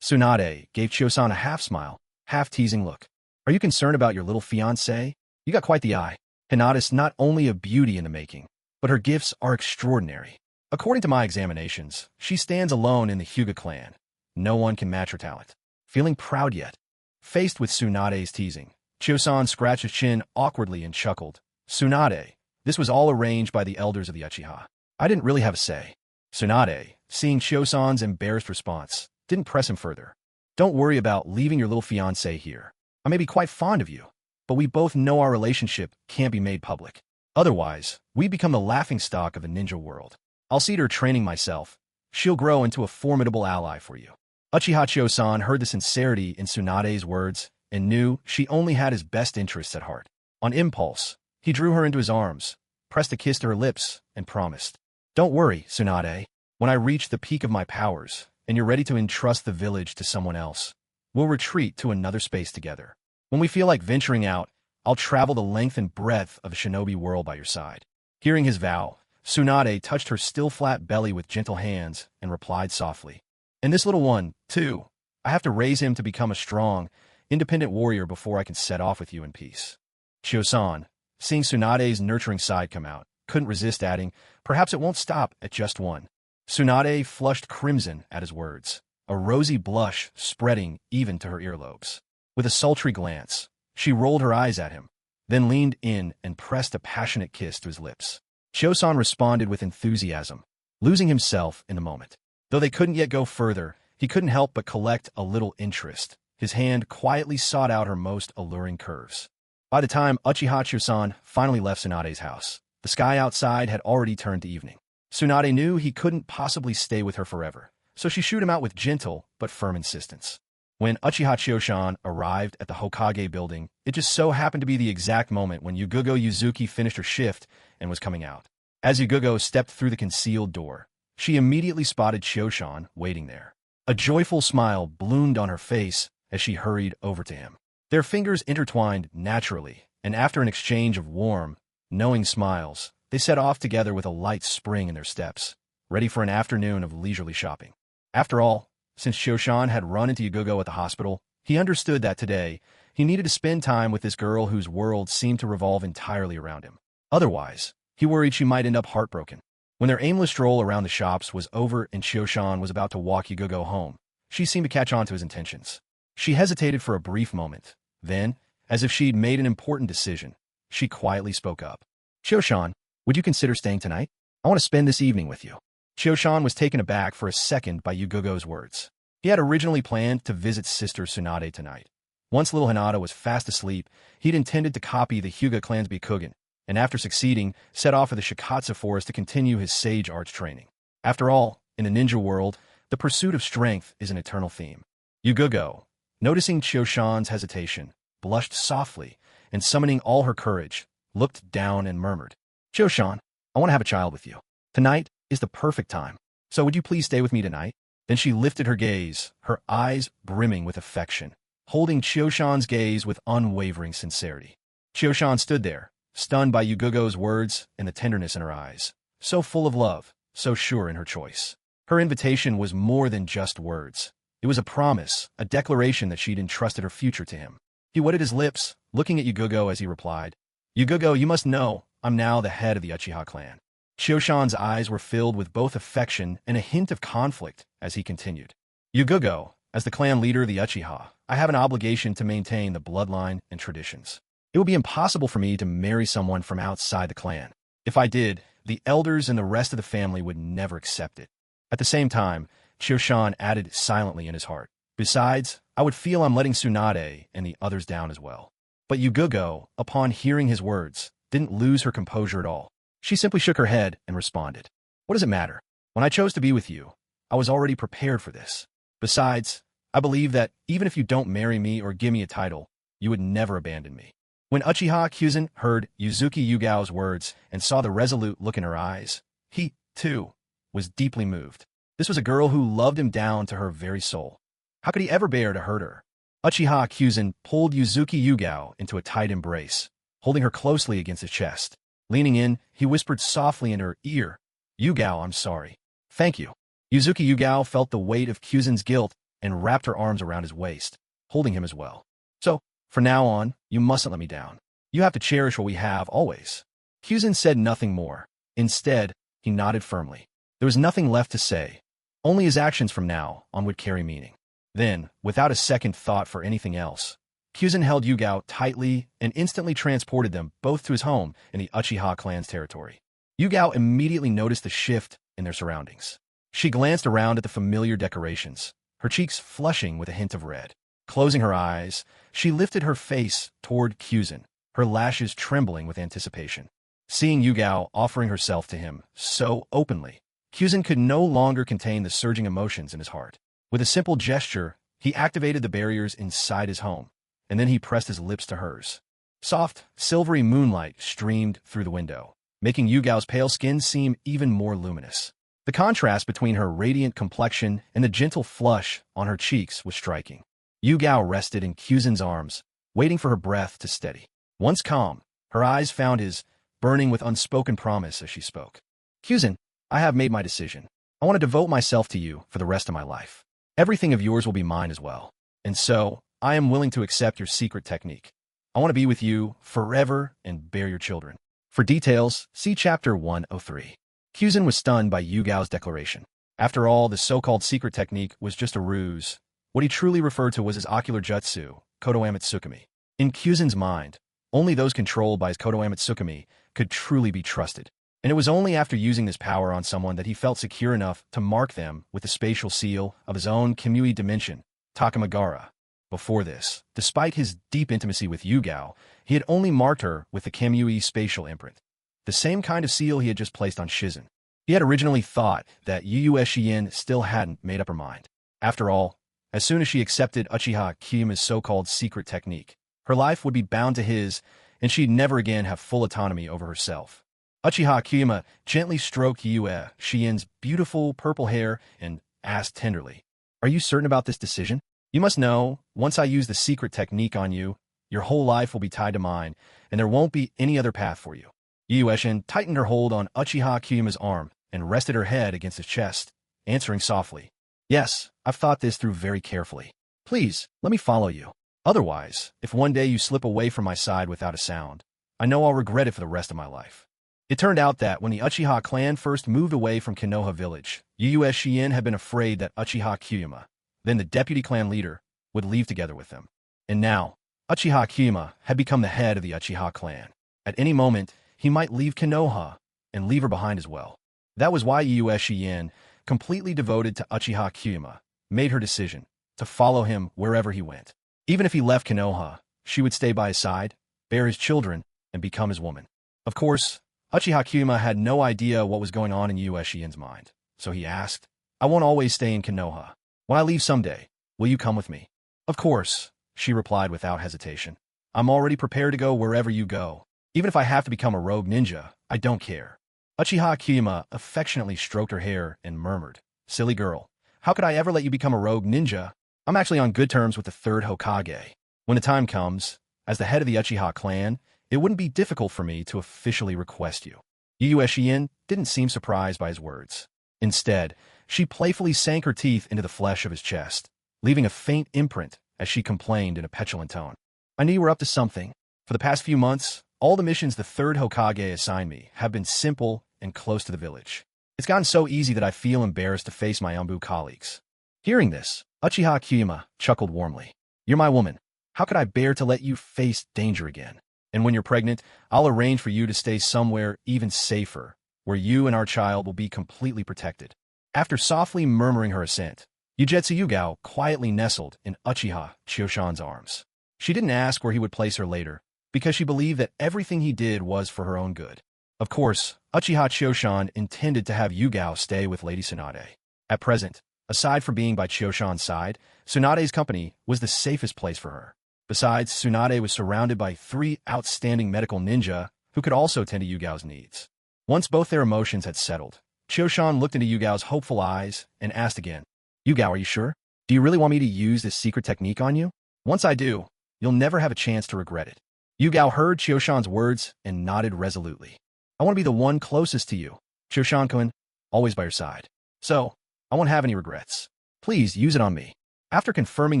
Tsunade gave Chio-san a half-smile, half-teasing look. "Are you concerned about your little fiancé? You got quite the eye. Hinata's not only a beauty in the making, but her gifts are extraordinary. According to my examinations, she stands alone in the Hyuga clan. No one can match her talent." Feeling proud yet? Faced with Tsunade's teasing, Chio-san scratched his chin awkwardly and chuckled. "Tsunade, this was all arranged by the elders of the Uchiha. I didn't really have a say." Tsunade, seeing Chio-san's embarrassed response, didn't press him further. "Don't worry about leaving your little fiancé here. I may be quite fond of you, but we both know our relationship can't be made public. Otherwise, we become the laughingstock of the ninja world. I'll see to her training myself. She'll grow into a formidable ally for you. Uchiha Chio-san heard the sincerity in Tsunade's words and knew she only had his best interests at heart. On impulse, he drew her into his arms, pressed a kiss to her lips, and promised, "Don't worry, Tsunade. When I reach the peak of my powers, and you're ready to entrust the village to someone else, we'll retreat to another space together. When we feel like venturing out, I'll travel the length and breadth of a shinobi world by your side." Hearing his vow, Tsunade touched her still flat belly with gentle hands and replied softly, "And this little one, too. I have to raise him to become a strong, independent warrior before I can set off with you in peace." Chio-san, seeing Tsunade's nurturing side come out, couldn't resist adding, "Perhaps it won't stop at just one." Tsunade flushed crimson at his words, a rosy blush spreading even to her earlobes. With a sultry glance, she rolled her eyes at him, then leaned in and pressed a passionate kiss to his lips. Chio-san responded with enthusiasm, losing himself in the moment. Though they couldn't yet go further, he couldn't help but collect a little interest. His hand quietly sought out her most alluring curves. By the time Uchiha Chio-san finally left Tsunade's house, the sky outside had already turned to evening. Tsunade knew he couldn't possibly stay with her forever, so she shooed him out with gentle but firm insistence. When Uchiha Chio-san arrived at the Hokage building, it just so happened to be the exact moment when Yugugo Yuzuki finished her shift and was coming out. As Yugugo stepped through the concealed door, she immediately spotted Chio-san waiting there. A joyful smile bloomed on her face as she hurried over to him. Their fingers intertwined naturally, and after an exchange of warm, knowing smiles, they set off together with a light spring in their steps, ready for an afternoon of leisurely shopping. After all, since Chio-san had run into Yugugo at the hospital, he understood that today he needed to spend time with this girl whose world seemed to revolve entirely around him. Otherwise, he worried she might end up heartbroken. When their aimless stroll around the shops was over and Chio-san was about to walk Yugugo home, she seemed to catch on to his intentions. She hesitated for a brief moment. Then, as if she'd made an important decision, she quietly spoke up. "Chio-san, would you consider staying tonight? I want to spend this evening with you." Chio-san was taken aback for a second by Yugugo's words. He had originally planned to visit Sister Tsunade tonight. Once little Hinata was fast asleep, he'd intended to copy the Hyuga clan's Bikugen, and after succeeding, set off for the Shikatsu forest to continue his sage arts training. After all, in the ninja world, the pursuit of strength is an eternal theme. Yugugo, noticing Chio-san's hesitation, blushed softly, and summoning all her courage, looked down and murmured, "Chio-san, I want to have a child with you. Tonight is the perfect time. So would you please stay with me tonight?" Then she lifted her gaze, her eyes brimming with affection, holding Chio-san's gaze with unwavering sincerity. Chio-san stood there, stunned by Yugugo's words and the tenderness in her eyes, so full of love, so sure in her choice. Her invitation was more than just words. It was a promise, a declaration that she'd entrusted her future to him. He wetted his lips, looking at Yugugo as he replied, "Yugugo, you must know, I'm now the head of the Uchiha clan." Chio-san's eyes were filled with both affection and a hint of conflict as he continued. "Yugugo, as the clan leader of the Uchiha, I have an obligation to maintain the bloodline and traditions. It would be impossible for me to marry someone from outside the clan. If I did, the elders and the rest of the family would never accept it." At the same time, Chio-san added silently in his heart, "Besides, I would feel I'm letting Tsunade and the others down as well." But Yugugo, upon hearing his words, didn't lose her composure at all. She simply shook her head and responded, "What does it matter? When I chose to be with you, I was already prepared for this. Besides, I believe that even if you don't marry me or give me a title, you would never abandon me." When Uchiha Kyuzen heard Yuzuki Yugao's words and saw the resolute look in her eyes, he, too, was deeply moved. This was a girl who loved him down to her very soul. How could he ever bear to hurt her? Uchiha Kyuzen pulled Yuzuki Yugao into a tight embrace, holding her closely against his chest. Leaning in, he whispered softly in her ear, "Yugao, I'm sorry." "Thank you." Yuzuki Yugao felt the weight of Kyuzen's guilt and wrapped her arms around his waist, holding him as well. "So, from now on, you mustn't let me down. You have to cherish what we have always." Kyuzen said nothing more. Instead, he nodded firmly. There was nothing left to say. Only his actions from now on would carry meaning. Then, without a second thought for anything else, Kyuzen held Yugao tightly and instantly transported them both to his home in the Uchiha clan's territory. Yugao immediately noticed the shift in their surroundings. She glanced around at the familiar decorations, her cheeks flushing with a hint of red. Closing her eyes, she lifted her face toward Kyuzin, her lashes trembling with anticipation. Seeing Yugao offering herself to him so openly, Kyuzin could no longer contain the surging emotions in his heart. With a simple gesture, he activated the barriers inside his home, and then he pressed his lips to hers. Soft, silvery moonlight streamed through the window, making Yugao's pale skin seem even more luminous. The contrast between her radiant complexion and the gentle flush on her cheeks was striking. Yugao rested in Kyuzin's arms, waiting for her breath to steady. Once calm, her eyes found his, burning with unspoken promise as she spoke. Kyuzin, I have made my decision. I want to devote myself to you for the rest of my life. Everything of yours will be mine as well. And so, I am willing to accept your secret technique. I want to be with you forever and bear your children. For details, see Chapter 103. Kyuzin was stunned by Yugao's declaration. After all, the so-called secret technique was just a ruse. What he truly referred to was his ocular jutsu, Kodoamatsukami. In Kyuzin's mind, only those controlled by his Kodoamatsukami could truly be trusted. And it was only after using this power on someone that he felt secure enough to mark them with the spatial seal of his own Kamui dimension, Takamagara. Before this, despite his deep intimacy with Yugao, he had only marked her with the Kamui spatial imprint, the same kind of seal he had just placed on Shizen. He had originally thought that Yu still hadn't made up her mind. After all, as soon as she accepted Uchiha Kiyuma's so-called secret technique, her life would be bound to his, and she'd never again have full autonomy over herself. Uchiha Kiyuma gently stroked Shien's beautiful purple hair and asked tenderly, "Are you certain about this decision? You must know, once I use the secret technique on you, your whole life will be tied to mine, and there won't be any other path for you." Yuyueshin tightened her hold on Uchiha Kiyuma's arm and rested her head against his chest, answering softly, "Yes, I've thought this through very carefully. Please, let me follow you. Otherwise, if one day you slip away from my side without a sound, I know I'll regret it for the rest of my life." It turned out that when the Uchiha clan first moved away from Konoha village, Shien had been afraid that Uchiha Kiyuma, then the deputy clan leader, would leave together with them. And now, Uchiha Kiyuma had become the head of the Uchiha clan. At any moment, he might leave Konoha and leave her behind as well. That was why Shien, completely devoted to Uchiha Kiyuma, made her decision to follow him wherever he went. Even if he left Konoha, she would stay by his side, bear his children, and become his woman. Of course, Uchiha Kiyuma had no idea what was going on in Shien's mind, so he asked, "I won't always stay in Konoha. When I leave someday, will you come with me?" "Of course," she replied without hesitation. "I'm already prepared to go wherever you go. Even if I have to become a rogue ninja, I don't care." Uchiha Kiyuma affectionately stroked her hair and murmured, "Silly girl, how could I ever let you become a rogue ninja? I'm actually on good terms with the third Hokage. When the time comes, as the head of the Uchiha clan, it wouldn't be difficult for me to officially request you." Shien didn't seem surprised by his words. Instead, she playfully sank her teeth into the flesh of his chest, leaving a faint imprint as she complained in a petulant tone. "I knew you were up to something. For the past few months, all the missions the third Hokage assigned me have been simple and close to the village. It's gotten so easy that I feel embarrassed to face my Anbu colleagues." Hearing this, Uchiha Kiyuma chuckled warmly. "You're my woman. How could I bear to let you face danger again? And when you're pregnant, I'll arrange for you to stay somewhere even safer, where you and our child will be completely protected." After softly murmuring her assent, Ugetsu Yugao quietly nestled in Uchiha Chioshan's arms. She didn't ask where he would place her later, because she believed that everything he did was for her own good. Of course, Uchiha Chioshan intended to have Yugao stay with Lady Tsunade. At present, aside from being by Chioshan's side, Tsunade's company was the safest place for her. Besides, Tsunade was surrounded by 3 outstanding medical ninja who could also tend to Yugao's needs. Once both their emotions had settled, Chioshan looked into Yugao's hopeful eyes and asked again, "Yugao, are you sure? Do you really want me to use this secret technique on you? Once I do, you'll never have a chance to regret it." Yugao heard Chioshan's words and nodded resolutely. "I want to be the one closest to you, Chioshan-kun, always by your side. So, I won't have any regrets. Please use it on me." After confirming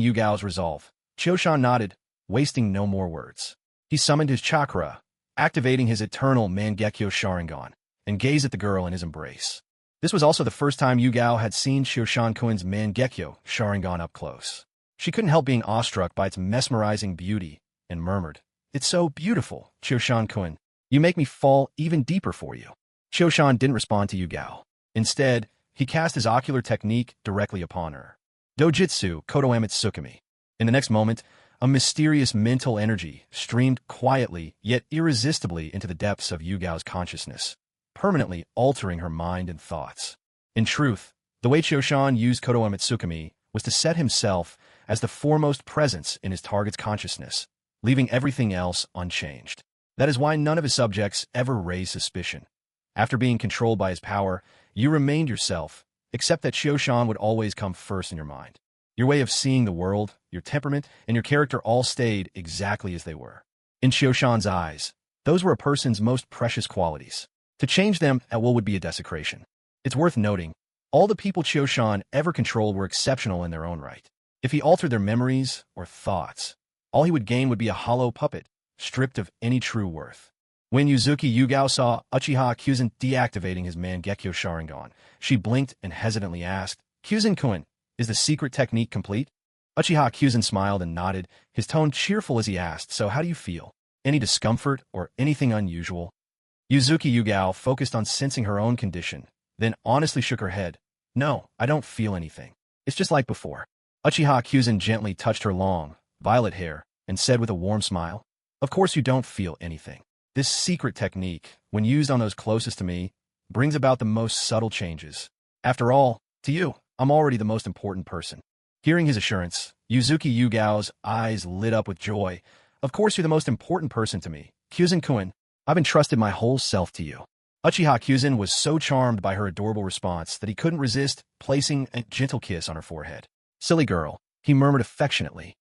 Yugao's resolve, Chioshan nodded, wasting no more words. He summoned his chakra, activating his eternal Mangekyo Sharingan, and gazed at the girl in his embrace. This was also the first time Yugao had seen Chioshan-kun's Mangekyo Sharingan up close. She couldn't help being awestruck by its mesmerizing beauty, and murmured, "It's so beautiful, Chioshan-kun. You make me fall even deeper for you." Chioshan didn't respond to Yugao. Instead, he cast his ocular technique directly upon her. Dojitsu Kodoamatsukami. In the next moment, a mysterious mental energy streamed quietly yet irresistibly into the depths of Yugao's consciousness, permanently altering her mind and thoughts. In truth, the way Choshan used Kotoa Mitsukami was to set himself as the foremost presence in his target's consciousness, leaving everything else unchanged. That is why none of his subjects ever raised suspicion. After being controlled by his power, you remained yourself, except that Choshan would always come first in your mind. Your way of seeing the world, your temperament, and your character all stayed exactly as they were. In Choshan's eyes, those were a person's most precious qualities. To change them at will would be a desecration. It's worth noting, all the people Choshan ever controlled were exceptional in their own right. If he altered their memories or thoughts, all he would gain would be a hollow puppet, stripped of any true worth. When Yuzuki Yugao saw Uchiha Kyuzen deactivating his Mangekyo Sharingan, she blinked and hesitantly asked, "Kyuzen-kun, is the secret technique complete?" Uchiha Kyuzen smiled and nodded, his tone cheerful as he asked, "So how do you feel? Any discomfort or anything unusual?" Yuzuki Yugao focused on sensing her own condition, then honestly shook her head. "No, I don't feel anything. It's just like before." Uchiha Kyuzen gently touched her long, violet hair and said with a warm smile, "Of course you don't feel anything. This secret technique, when used on those closest to me, brings about the most subtle changes. After all, to you, I'm already the most important person." Hearing his assurance, Yuzuki Yugao's eyes lit up with joy. "Of course you're the most important person to me. Kyuzen-kun, I've entrusted my whole self to you." Uchiha Kyuzen was so charmed by her adorable response that he couldn't resist placing a gentle kiss on her forehead. "Silly girl," he murmured affectionately.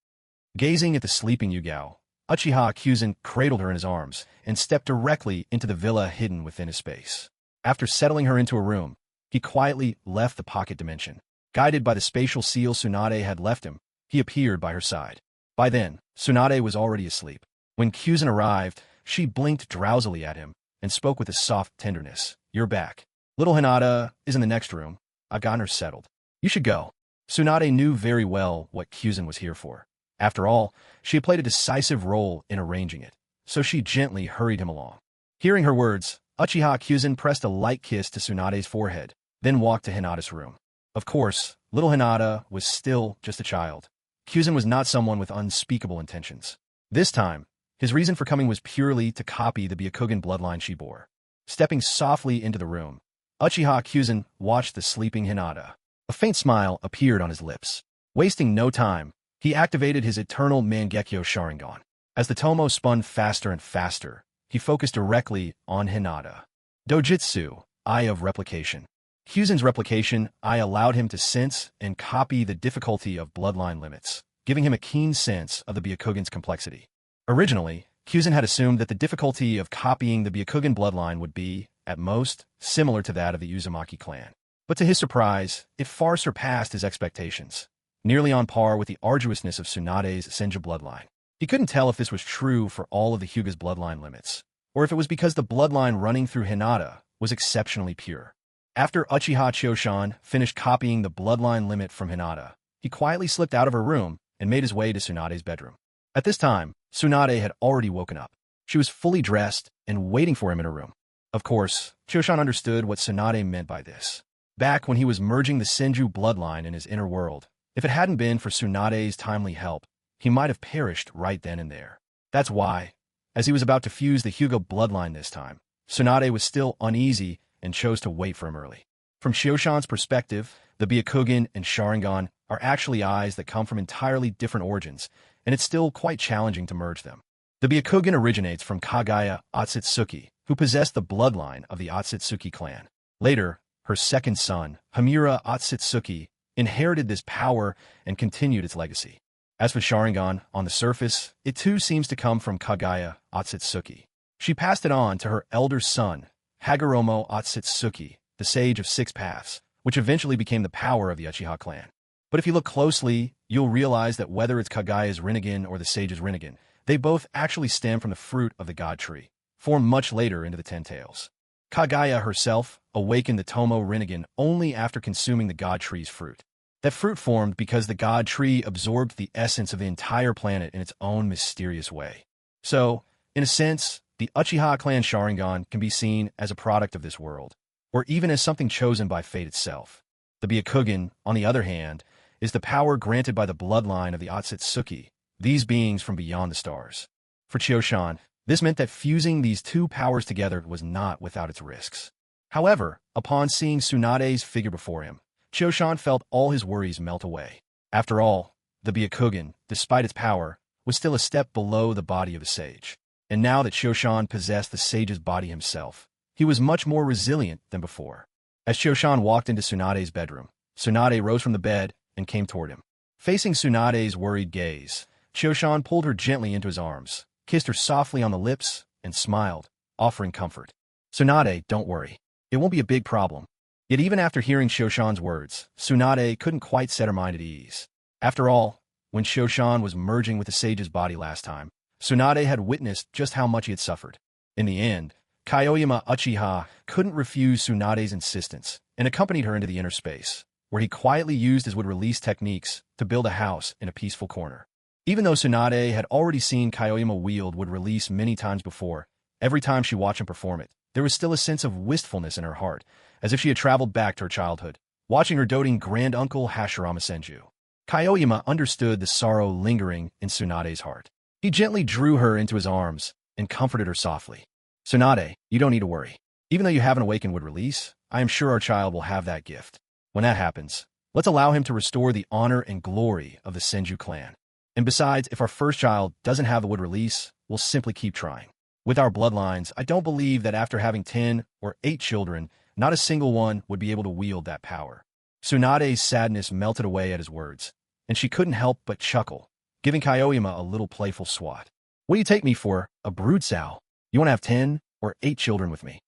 Gazing at the sleeping Yugao, Uchiha Kyuzen cradled her in his arms and stepped directly into the villa hidden within his space. After settling her into a room, he quietly left the pocket dimension. Guided by the spatial seal Tsunade had left him, he appeared by her side. By then, Tsunade was already asleep. When Kyuzen arrived, she blinked drowsily at him and spoke with a soft tenderness. "You're back. Little Hinata is in the next room. I've gotten her settled. You should go." Tsunade knew very well what Kyuzen was here for. After all, she had played a decisive role in arranging it, so she gently hurried him along. Hearing her words, Uchiha Kyuzen pressed a light kiss to Tsunade's forehead, then walked to Hinata's room. Of course, little Hinata was still just a child. Kyuzen was not someone with unspeakable intentions. This time, his reason for coming was purely to copy the Byakugan bloodline she bore. Stepping softly into the room, Uchiha Kyuzen watched the sleeping Hinata. A faint smile appeared on his lips. Wasting no time, he activated his eternal Mangekyo Sharingan. As the tomo spun faster and faster, he focused directly on Hinata. Dojutsu, Eye of Replication. Kyuzen's replication eye allowed him to sense and copy the difficulty of bloodline limits, giving him a keen sense of the Byakugan's complexity. Originally, Kyuzen had assumed that the difficulty of copying the Byakugan bloodline would be, at most, similar to that of the Uzumaki clan. But to his surprise, it far surpassed his expectations, nearly on par with the arduousness of Tsunade's Senju bloodline. He couldn't tell if this was true for all of the Hyuga's bloodline limits, or if it was because the bloodline running through Hinata was exceptionally pure. After Uchiha Choshan finished copying the bloodline limit from Hinata, he quietly slipped out of her room and made his way to Tsunade's bedroom. At this time, Tsunade had already woken up. She was fully dressed and waiting for him in her room. Of course, Choshan understood what Tsunade meant by this. Back when he was merging the Senju bloodline in his inner world, if it hadn't been for Tsunade's timely help, he might have perished right then and there. That's why, as he was about to fuse the Hyuga bloodline this time, Tsunade was still uneasy and chose to wait for him early. From Choshan's perspective, the Byakugan and Sharingan are actually eyes that come from entirely different origins, and it's still quite challenging to merge them. The Byakugan originates from Kagaya Otsutsuki, who possessed the bloodline of the Otsutsuki clan. Later, her second son, Hamura Otsutsuki, inherited this power and continued its legacy. As for Sharingan, on the surface, it too seems to come from Kagaya Otsutsuki. She passed it on to her elder son, Hagoromo Otsutsuki, the Sage of Six Paths, which eventually became the power of the Uchiha clan. But if you look closely, you'll realize that whether it's Kagaya's Rinnegan or the Sage's Rinnegan, they both actually stem from the fruit of the God Tree, formed much later into the Ten Tails. Kagaya herself awakened the Tomo Rinnegan only after consuming the God Tree's fruit. That fruit formed because the God Tree absorbed the essence of the entire planet in its own mysterious way. So, in a sense, the Uchiha clan Sharingan can be seen as a product of this world, or even as something chosen by fate itself. The Byakugan, on the other hand, is the power granted by the bloodline of the Otsutsuki, these beings from beyond the stars. For Chioshan, this meant that fusing these two powers together was not without its risks. However, upon seeing Tsunade's figure before him, Chioshan felt all his worries melt away. After all, the Byakugan, despite its power, was still a step below the body of a sage. And now that Chioshan possessed the sage's body himself, he was much more resilient than before. As Chioshan walked into Tsunade's bedroom, Tsunade rose from the bed and came toward him. Facing Tsunade's worried gaze, Chioshan pulled her gently into his arms, kissed her softly on the lips, and smiled, offering comfort. "Tsunade, don't worry. It won't be a big problem." Yet even after hearing Chioshan's words, Tsunade couldn't quite set her mind at ease. After all, when Chioshan was merging with the sage's body last time, Tsunade had witnessed just how much he had suffered. In the end, Kaioyama Uchiha couldn't refuse Tsunade's insistence and accompanied her into the inner space, where he quietly used his would-release techniques to build a house in a peaceful corner. Even though Tsunade had already seen Kaioyama wield would-release many times before, every time she watched him perform it, there was still a sense of wistfulness in her heart, as if she had traveled back to her childhood, watching her doting granduncle Hashirama Senju. Kaioyama understood the sorrow lingering in Tsunade's heart. He gently drew her into his arms and comforted her softly. "Tsunade, you don't need to worry. Even though you haven't awakened would-release, I am sure our child will have that gift. When that happens, let's allow him to restore the honor and glory of the Senju clan. And besides, if our first child doesn't have the would-release, we'll simply keep trying. With our bloodlines, I don't believe that after having 10 or 8 children, not a single one would be able to wield that power." Tsunade's sadness melted away at his words, and she couldn't help but chuckle, giving Kaioyama a little playful swat. "What do you take me for, a brood sow? You want to have 10 or 8 children with me?"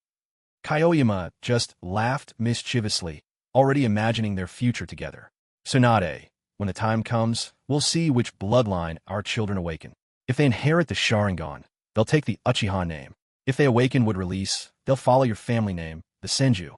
Kaioyama just laughed mischievously, already imagining their future together. "Tsunade, when the time comes, we'll see which bloodline our children awaken. If they inherit the Sharingan, they'll take the Uchiha name. If they awaken would-release, they'll follow your family name, the Senju."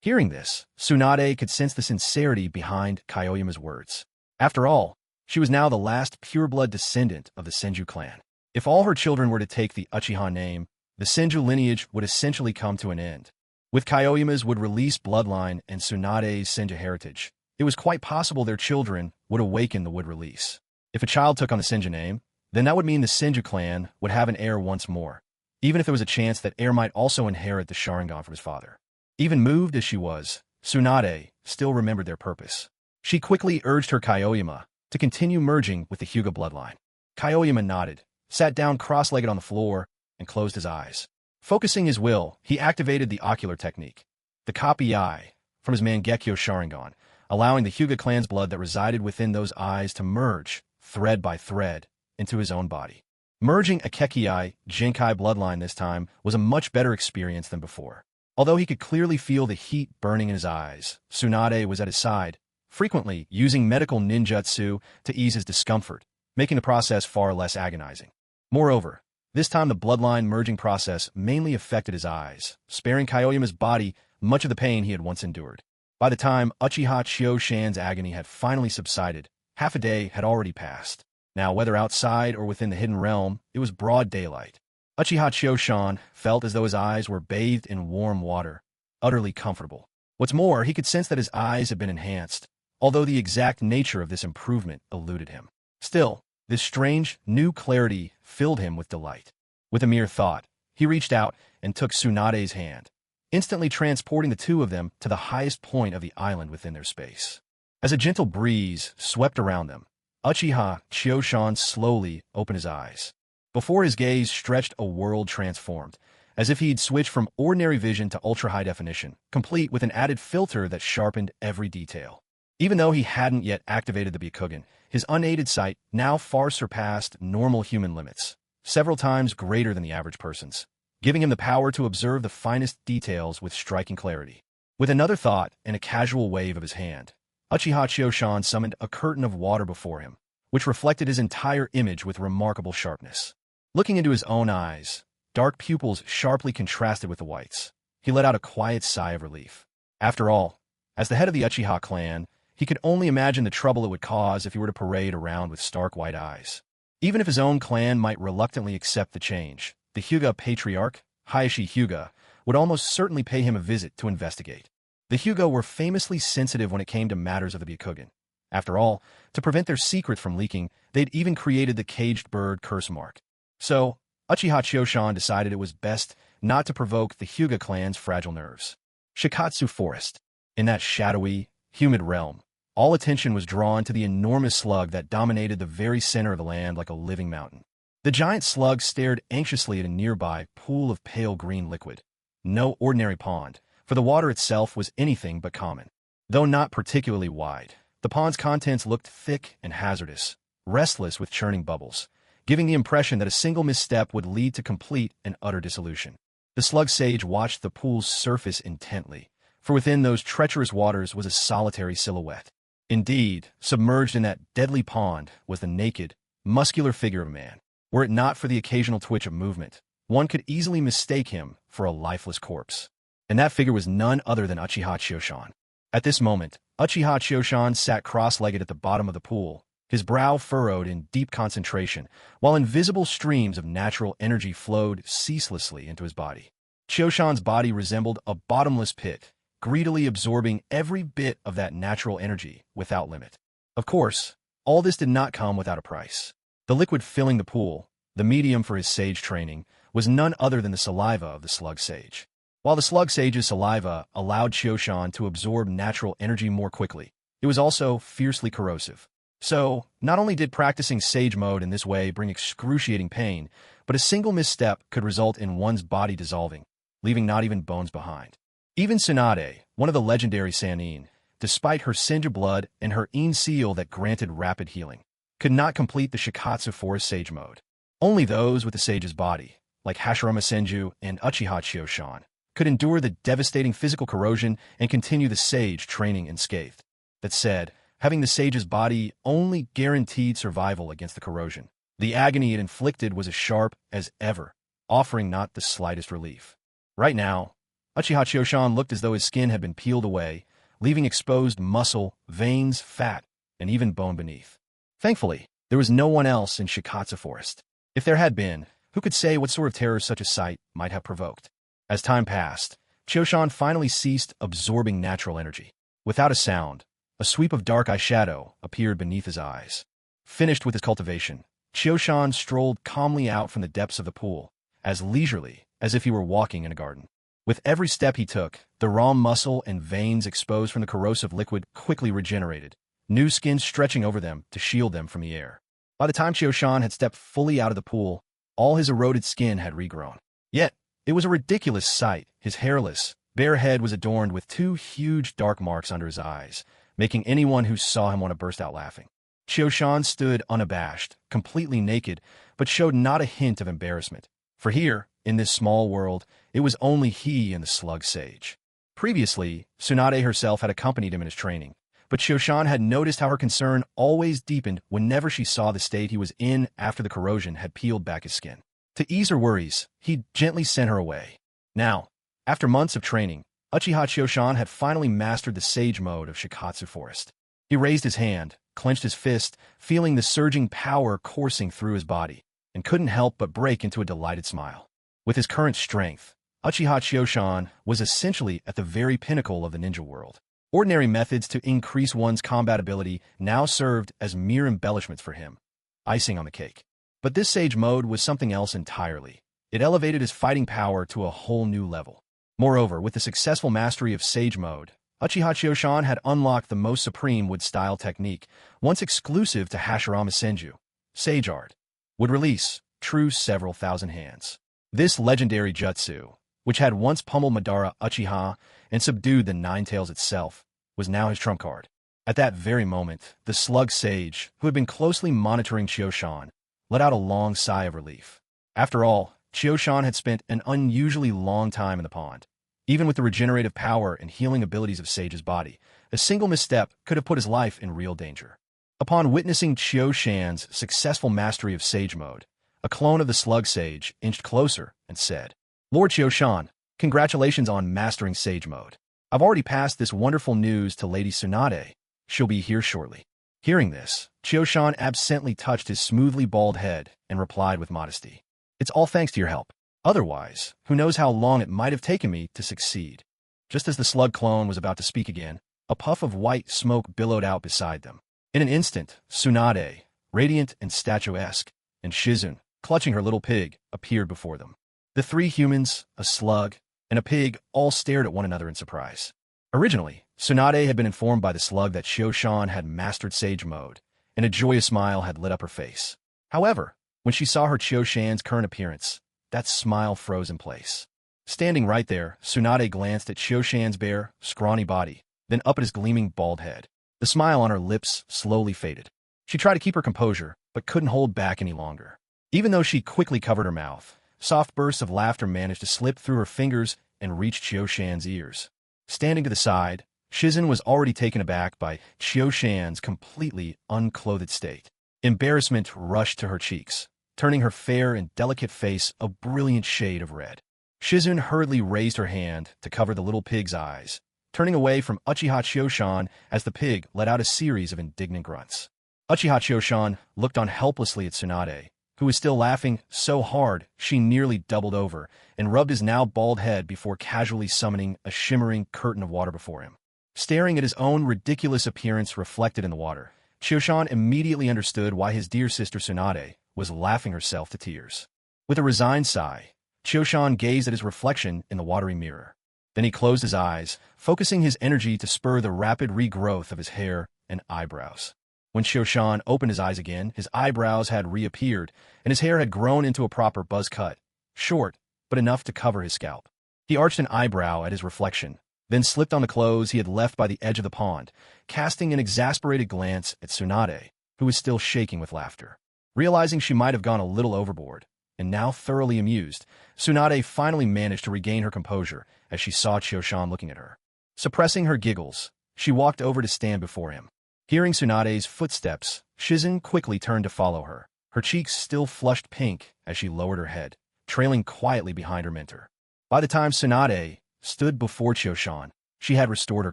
Hearing this, Tsunade could sense the sincerity behind Kaioyama's words. After all, she was now the last pure-blood descendant of the Senju clan. If all her children were to take the Uchiha name, the Senju lineage would essentially come to an end. With Kaioyama's would-release bloodline and Tsunade's Senju heritage, it was quite possible their children would awaken the would-release. If a child took on the Senju name, then that would mean the Senju clan would have an heir once more, even if there was a chance that heir might also inherit the Sharingan from his father. Even moved as she was, Tsunade still remembered their purpose. She quickly urged her Kaioyama to continue merging with the Hyuga bloodline. Kaioyama nodded, sat down cross-legged on the floor, and closed his eyes. Focusing his will, he activated the ocular technique, the copy eye, from his Mangekyo Sharingan, allowing the Hyuga clan's blood that resided within those eyes to merge, thread by thread, into his own body. Merging a Kekkei Genkai bloodline this time was a much better experience than before. Although he could clearly feel the heat burning in his eyes, Tsunade was at his side, frequently using medical ninjutsu to ease his discomfort, making the process far less agonizing. Moreover, this time the bloodline merging process mainly affected his eyes, sparing Kaioyama's body much of the pain he had once endured. By the time Uchiha Chioshan's agony had finally subsided, half a day had already passed. Now, whether outside or within the hidden realm, it was broad daylight. Uchiha Chioshan felt as though his eyes were bathed in warm water, utterly comfortable. What's more, he could sense that his eyes had been enhanced, although the exact nature of this improvement eluded him. Still, this strange, new clarity filled him with delight. With a mere thought, he reached out and took Tsunade's hand, instantly transporting the two of them to the highest point of the island within their space. As a gentle breeze swept around them, Uchiha Chioshan slowly opened his eyes. Before his gaze stretched a world transformed, as if he'd switched from ordinary vision to ultra-high definition, complete with an added filter that sharpened every detail. Even though he hadn't yet activated the Byakugan, his unaided sight now far surpassed normal human limits, several times greater than the average person's, giving him the power to observe the finest details with striking clarity. With another thought and a casual wave of his hand, Uchiha Chioshan summoned a curtain of water before him, which reflected his entire image with remarkable sharpness. Looking into his own eyes, dark pupils sharply contrasted with the whites, he let out a quiet sigh of relief. After all, as the head of the Uchiha clan, he could only imagine the trouble it would cause if he were to parade around with stark white eyes. Even if his own clan might reluctantly accept the change, the Hyuga patriarch, Hayashi Hyuga, would almost certainly pay him a visit to investigate. The Hyuga were famously sensitive when it came to matters of the Byakugan, After all, to prevent their secret from leaking, they'd even created the caged bird curse mark. So, Uchiha Chiyoshan decided it was best not to provoke the Hyuga clan's fragile nerves. Shikatsu Forest. In that shadowy, humid realm, all attention was drawn to the enormous slug that dominated the very center of the land like a living mountain. The giant slug stared anxiously at a nearby pool of pale green liquid. No ordinary pond, for the water itself was anything but common. Though not particularly wide, the pond's contents looked thick and hazardous, restless with churning bubbles, giving the impression that a single misstep would lead to complete and utter dissolution. The slug sage watched the pool's surface intently, for within those treacherous waters was a solitary silhouette. Indeed, submerged in that deadly pond was the naked, muscular figure of a man. Were it not for the occasional twitch of movement, one could easily mistake him for a lifeless corpse. And that figure was none other than Uchiha Chiyoshan. At this moment, Uchiha Chiyoshan sat cross-legged at the bottom of the pool, his brow furrowed in deep concentration, while invisible streams of natural energy flowed ceaselessly into his body. Chiyoshan's body resembled a bottomless pit, greedily absorbing every bit of that natural energy without limit. Of course, all this did not come without a price. The liquid filling the pool, the medium for his sage training, was none other than the saliva of the slug sage. While the slug sage's saliva allowed Chiyoshan to absorb natural energy more quickly, it was also fiercely corrosive. So, not only did practicing sage mode in this way bring excruciating pain, but a single misstep could result in one's body dissolving, leaving not even bones behind. Even Tsunade, one of the legendary Sannin, despite her Senju blood and her In seal that granted rapid healing, could not complete the Shikatsu Forest Sage mode. Only those with the sage's body, like Hashirama Senju and Uchiha Chiyoshan, could endure the devastating physical corrosion and continue the sage training unscathed. That said, having the sage's body only guaranteed survival against the corrosion. The agony it inflicted was as sharp as ever, offering not the slightest relief. Right now, Uchiha Chiyoshan looked as though his skin had been peeled away, leaving exposed muscle, veins, fat, and even bone beneath. Thankfully, there was no one else in Shikatsu Forest. If there had been, who could say what sort of terror such a sight might have provoked? As time passed, Chiyoshan finally ceased absorbing natural energy. Without a sound, a sweep of dark eyeshadow appeared beneath his eyes. Finished with his cultivation, Chiyoshan strolled calmly out from the depths of the pool, as leisurely as if he were walking in a garden. With every step he took, the raw muscle and veins exposed from the corrosive liquid quickly regenerated, new skin stretching over them to shield them from the air. By the time Chiyoshan had stepped fully out of the pool, all his eroded skin had regrown. Yet, it was a ridiculous sight. His hairless, bare head was adorned with two huge dark marks under his eyes, making anyone who saw him want to burst out laughing. Chiyoshan stood unabashed, completely naked, but showed not a hint of embarrassment. For here, in this small world, it was only he and the slug sage. Previously, Tsunade herself had accompanied him in his training, but Chiyoshan had noticed how her concern always deepened whenever she saw the state he was in after the corrosion had peeled back his skin. To ease her worries, he gently sent her away. Now, after months of training, Uchiha Chiyoshan had finally mastered the sage mode of Shikatsu Forest. He raised his hand, clenched his fist, feeling the surging power coursing through his body, and couldn't help but break into a delighted smile. With his current strength, Uchiha Chiyoshan was essentially at the very pinnacle of the ninja world. Ordinary methods to increase one's combat ability now served as mere embellishments for him, icing on the cake. But this sage mode was something else entirely. It elevated his fighting power to a whole new level. Moreover, with the successful mastery of sage mode, Uchiha Chiyoshan had unlocked the most supreme wood-style technique, once exclusive to Hashirama Senju. Sage art would release, true several thousand hands. This legendary jutsu, which had once pummeled Madara Uchiha and subdued the Nine Tails itself, was now his trump card. At that very moment, the slug sage, who had been closely monitoring Chiyoshan, let out a long sigh of relief. After all, Chiyoshan had spent an unusually long time in the pond. Even with the regenerative power and healing abilities of Sage's body, a single misstep could have put his life in real danger. Upon witnessing Chiyoshan's successful mastery of Sage mode, a clone of the Slug Sage inched closer and said, "Lord Chiyoshan, congratulations on mastering Sage mode. I've already passed this wonderful news to Lady Tsunade. She'll be here shortly." Hearing this, Chiyoshan absently touched his smoothly bald head and replied with modesty, "It's all thanks to your help. Otherwise, who knows how long it might have taken me to succeed." Just as the slug clone was about to speak again, a puff of white smoke billowed out beside them. In an instant, Tsunade, radiant and statuesque, and Shizun, clutching her little pig, appeared before them. The three humans, a slug, and a pig all stared at one another in surprise. Originally, Tsunade had been informed by the slug that Shoshan had mastered Sage Mode, and a joyous smile had lit up her face. However, when she saw her Choshan's current appearance, that smile froze in place. Standing right there, Tsunade glanced at Shoshan's bare, scrawny body, then up at his gleaming bald head. The smile on her lips slowly faded. She tried to keep her composure, but couldn't hold back any longer. Even though she quickly covered her mouth, soft bursts of laughter managed to slip through her fingers and reach Chioshan's ears. Standing to the side, Shizun was already taken aback by Chioshan's completely unclothed state. Embarrassment rushed to her cheeks, turning her fair and delicate face a brilliant shade of red. Shizun hurriedly raised her hand to cover the little pig's eyes, turning away from Uchiha Chioshan as the pig let out a series of indignant grunts. Uchiha Chioshan looked on helplessly at Tsunade, who was still laughing so hard she nearly doubled over, and rubbed his now bald head before casually summoning a shimmering curtain of water before him. Staring at his own ridiculous appearance reflected in the water, Chioshan immediately understood why his dear sister Tsunade was laughing herself to tears. With a resigned sigh, Chioshan gazed at his reflection in the watery mirror. Then he closed his eyes, focusing his energy to spur the rapid regrowth of his hair and eyebrows. When Chioshan opened his eyes again, his eyebrows had reappeared, and his hair had grown into a proper buzz cut, short, but enough to cover his scalp. He arched an eyebrow at his reflection, then slipped on the clothes he had left by the edge of the pond, casting an exasperated glance at Tsunade, who was still shaking with laughter. Realizing she might have gone a little overboard, and now thoroughly amused, Tsunade finally managed to regain her composure as she saw Chioshan looking at her. Suppressing her giggles, she walked over to stand before him. Hearing Tsunade's footsteps, Shizun quickly turned to follow her, her cheeks still flushed pink as she lowered her head, trailing quietly behind her mentor. By the time Tsunade stood before Chioshan, she had restored her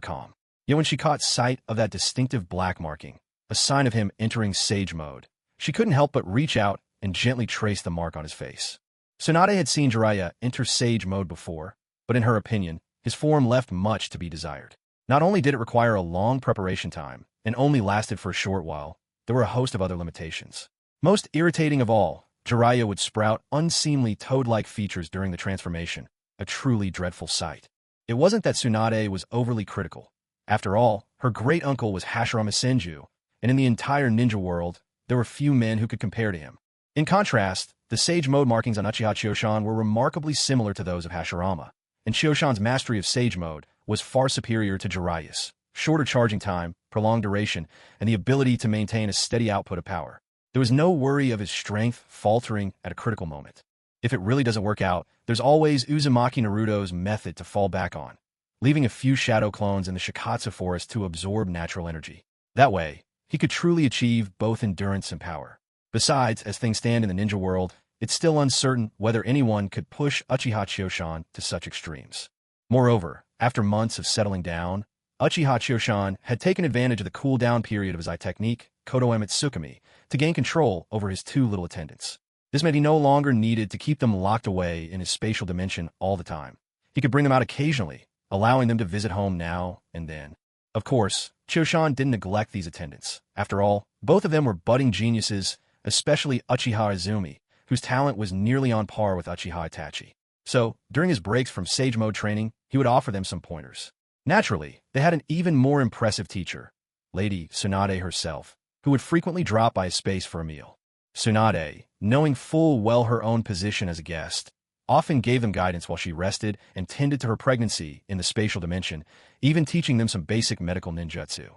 calm. Yet when she caught sight of that distinctive black marking, a sign of him entering Sage Mode, she couldn't help but reach out and gently trace the mark on his face. Tsunade had seen Jiraiya enter Sage Mode before, but in her opinion, his form left much to be desired. Not only did it require a long preparation time, and only lasted for a short while, there were a host of other limitations. Most irritating of all, Jiraiya would sprout unseemly toad-like features during the transformation, a truly dreadful sight. It wasn't that Tsunade was overly critical. After all, her great-uncle was Hashirama Senju, and in the entire ninja world, there were few men who could compare to him. In contrast, the Sage Mode markings on Uchiha Chioshan were remarkably similar to those of Hashirama, and Chioshan's mastery of Sage Mode was far superior to Jiraiya's. Shorter charging time, prolonged duration, and the ability to maintain a steady output of power. There was no worry of his strength faltering at a critical moment. If it really doesn't work out, there's always Uzumaki Naruto's method to fall back on, leaving a few shadow clones in the Shikatsu forest to absorb natural energy. That way, he could truly achieve both endurance and power. Besides, as things stand in the ninja world, it's still uncertain whether anyone could push Uchiha Chioshan to such extremes. Moreover, after months of settling down, Uchiha Chioshan had taken advantage of the cool-down period of his eye technique, Kodo Tsukumi, to gain control over his two little attendants. This meant he no longer needed to keep them locked away in his spatial dimension all the time. He could bring them out occasionally, allowing them to visit home now and then. Of course, Chioshan didn't neglect these attendants. After all, both of them were budding geniuses, especially Uchiha Izumi, whose talent was nearly on par with Uchiha Itachi. So, during his breaks from Sage Mode training, he would offer them some pointers. Naturally, they had an even more impressive teacher, Lady Tsunade herself, who would frequently drop by his space for a meal. Tsunade, knowing full well her own position as a guest, often gave them guidance while she rested and tended to her pregnancy in the spatial dimension, even teaching them some basic medical ninjutsu.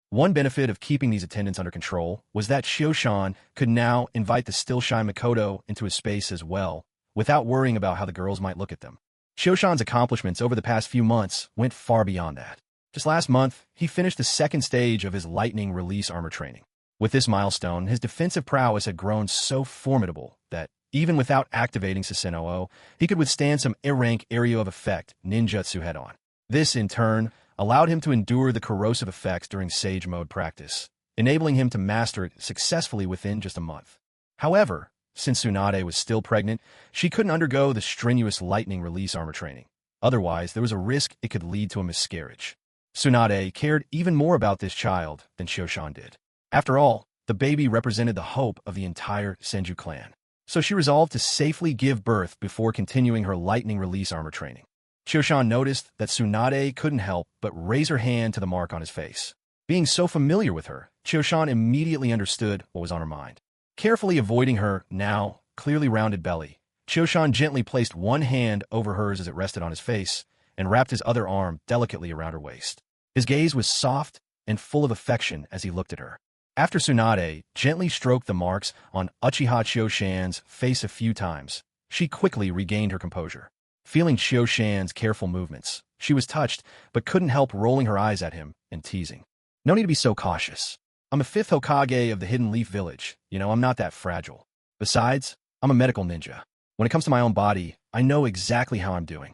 One benefit of keeping these attendants under control was that Chioshan could now invite the still shy Makoto into his space as well, without worrying about how the girls might look at them. Chioshan's accomplishments over the past few months went far beyond that. Just last month, he finished the second stage of his lightning release armor training. With this milestone, his defensive prowess had grown so formidable that, even without activating Susanoo, he could withstand some A-rank area of effect ninjutsu head-on. This, in turn, allowed him to endure the corrosive effects during Sage Mode practice, enabling him to master it successfully within just a month. However, since Tsunade was still pregnant, she couldn't undergo the strenuous lightning release armor training. Otherwise, there was a risk it could lead to a miscarriage. Tsunade cared even more about this child than Chioshan did. After all, the baby represented the hope of the entire Senju clan. So she resolved to safely give birth before continuing her lightning release armor training. Chioshan noticed that Tsunade couldn't help but raise her hand to the mark on his face. Being so familiar with her, Chioshan immediately understood what was on her mind. Carefully avoiding her, now clearly rounded belly, Chioshan gently placed one hand over hers as it rested on his face and wrapped his other arm delicately around her waist. His gaze was soft and full of affection as he looked at her. After Tsunade gently stroked the marks on Uchiha Chioshan's face a few times, she quickly regained her composure. Feeling Chioshan's careful movements, she was touched but couldn't help rolling her eyes at him and teasing. No need to be so cautious. I'm a 5th Hokage of the Hidden Leaf Village. I'm not that fragile. Besides, I'm a medical ninja. When it comes to my own body, I know exactly how I'm doing.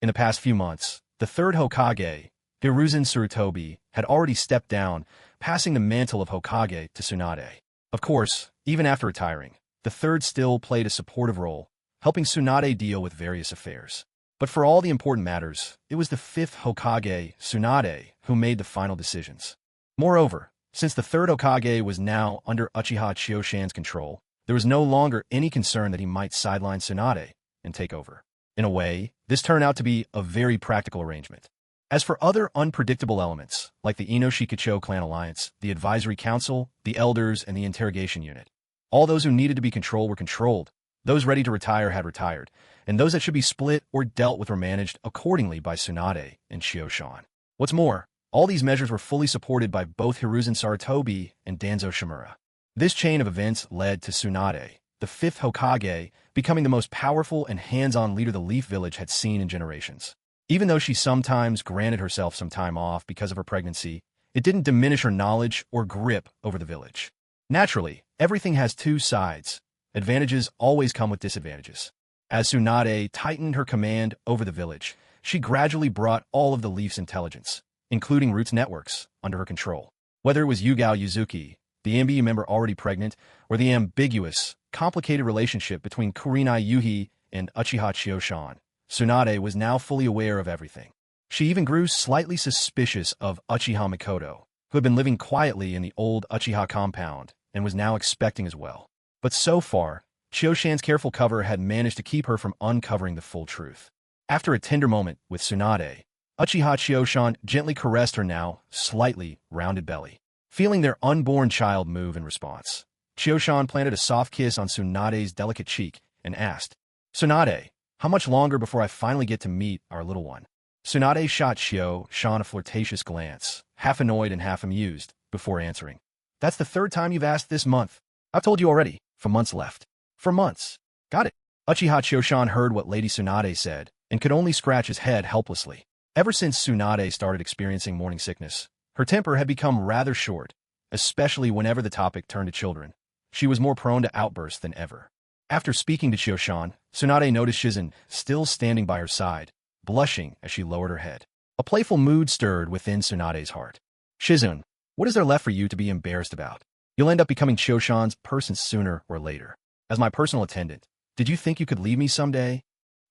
In the past few months, the 3rd Hokage, Hiruzen Sarutobi, had already stepped down, passing the mantle of Hokage to Tsunade. Of course, even after retiring, the 3rd still played a supportive role, helping Tsunade deal with various affairs. But for all the important matters, it was the 5th Hokage, Tsunade, who made the final decisions. Moreover, since the 3rd Hokage was now under Uchiha Chioshan's control, there was no longer any concern that he might sideline Tsunade and take over. In a way, this turned out to be a very practical arrangement. As for other unpredictable elements, like the Ino-Shikacho clan alliance, the advisory council, the elders, and the interrogation unit, all those who needed to be controlled were controlled, those ready to retire had retired, and those that should be split or dealt with were managed accordingly by Tsunade and Chioshan. What's more, all these measures were fully supported by both Hiruzen Sarutobi and Danzo Shimura. This chain of events led to Tsunade, the 5th Hokage, becoming the most powerful and hands-on leader the Leaf Village had seen in generations. Even though she sometimes granted herself some time off because of her pregnancy, it didn't diminish her knowledge or grip over the village. Naturally, everything has two sides. Advantages always come with disadvantages. As Tsunade tightened her command over the village, she gradually brought all of the Leaf's intelligence, including Root's networks, under her control. Whether it was Yugao Yuzuki, the MBU member already pregnant, or the ambiguous, complicated relationship between Kurenai Yuhi and Uchiha Chioshan, Tsunade was now fully aware of everything. She even grew slightly suspicious of Uchiha Mikoto, who had been living quietly in the old Uchiha compound and was now expecting as well. But so far, Chioshan's careful cover had managed to keep her from uncovering the full truth. After a tender moment with Tsunade, Uchiha Chioshan gently caressed her now slightly rounded belly. Feeling their unborn child move in response, Chioshan planted a soft kiss on Tsunade's delicate cheek and asked, "Tsunade, how much longer before I finally get to meet our little one?" Tsunade shot Chioshan a flirtatious glance, half annoyed and half amused, before answering, "That's the 3rd time you've asked this month. I've told you already, for months left." "For months. Got it." Uchiha Chioshan heard what Lady Tsunade said and could only scratch his head helplessly. Ever since Tsunade started experiencing morning sickness, her temper had become rather short, especially whenever the topic turned to children. She was more prone to outbursts than ever. After speaking to Chioshan, Tsunade noticed Shizen still standing by her side, blushing as she lowered her head. A playful mood stirred within Tsunade's heart. "Shizun, what is there left for you to be embarrassed about? You'll end up becoming Chioshan's person sooner or later. As my personal attendant, did you think you could leave me someday?"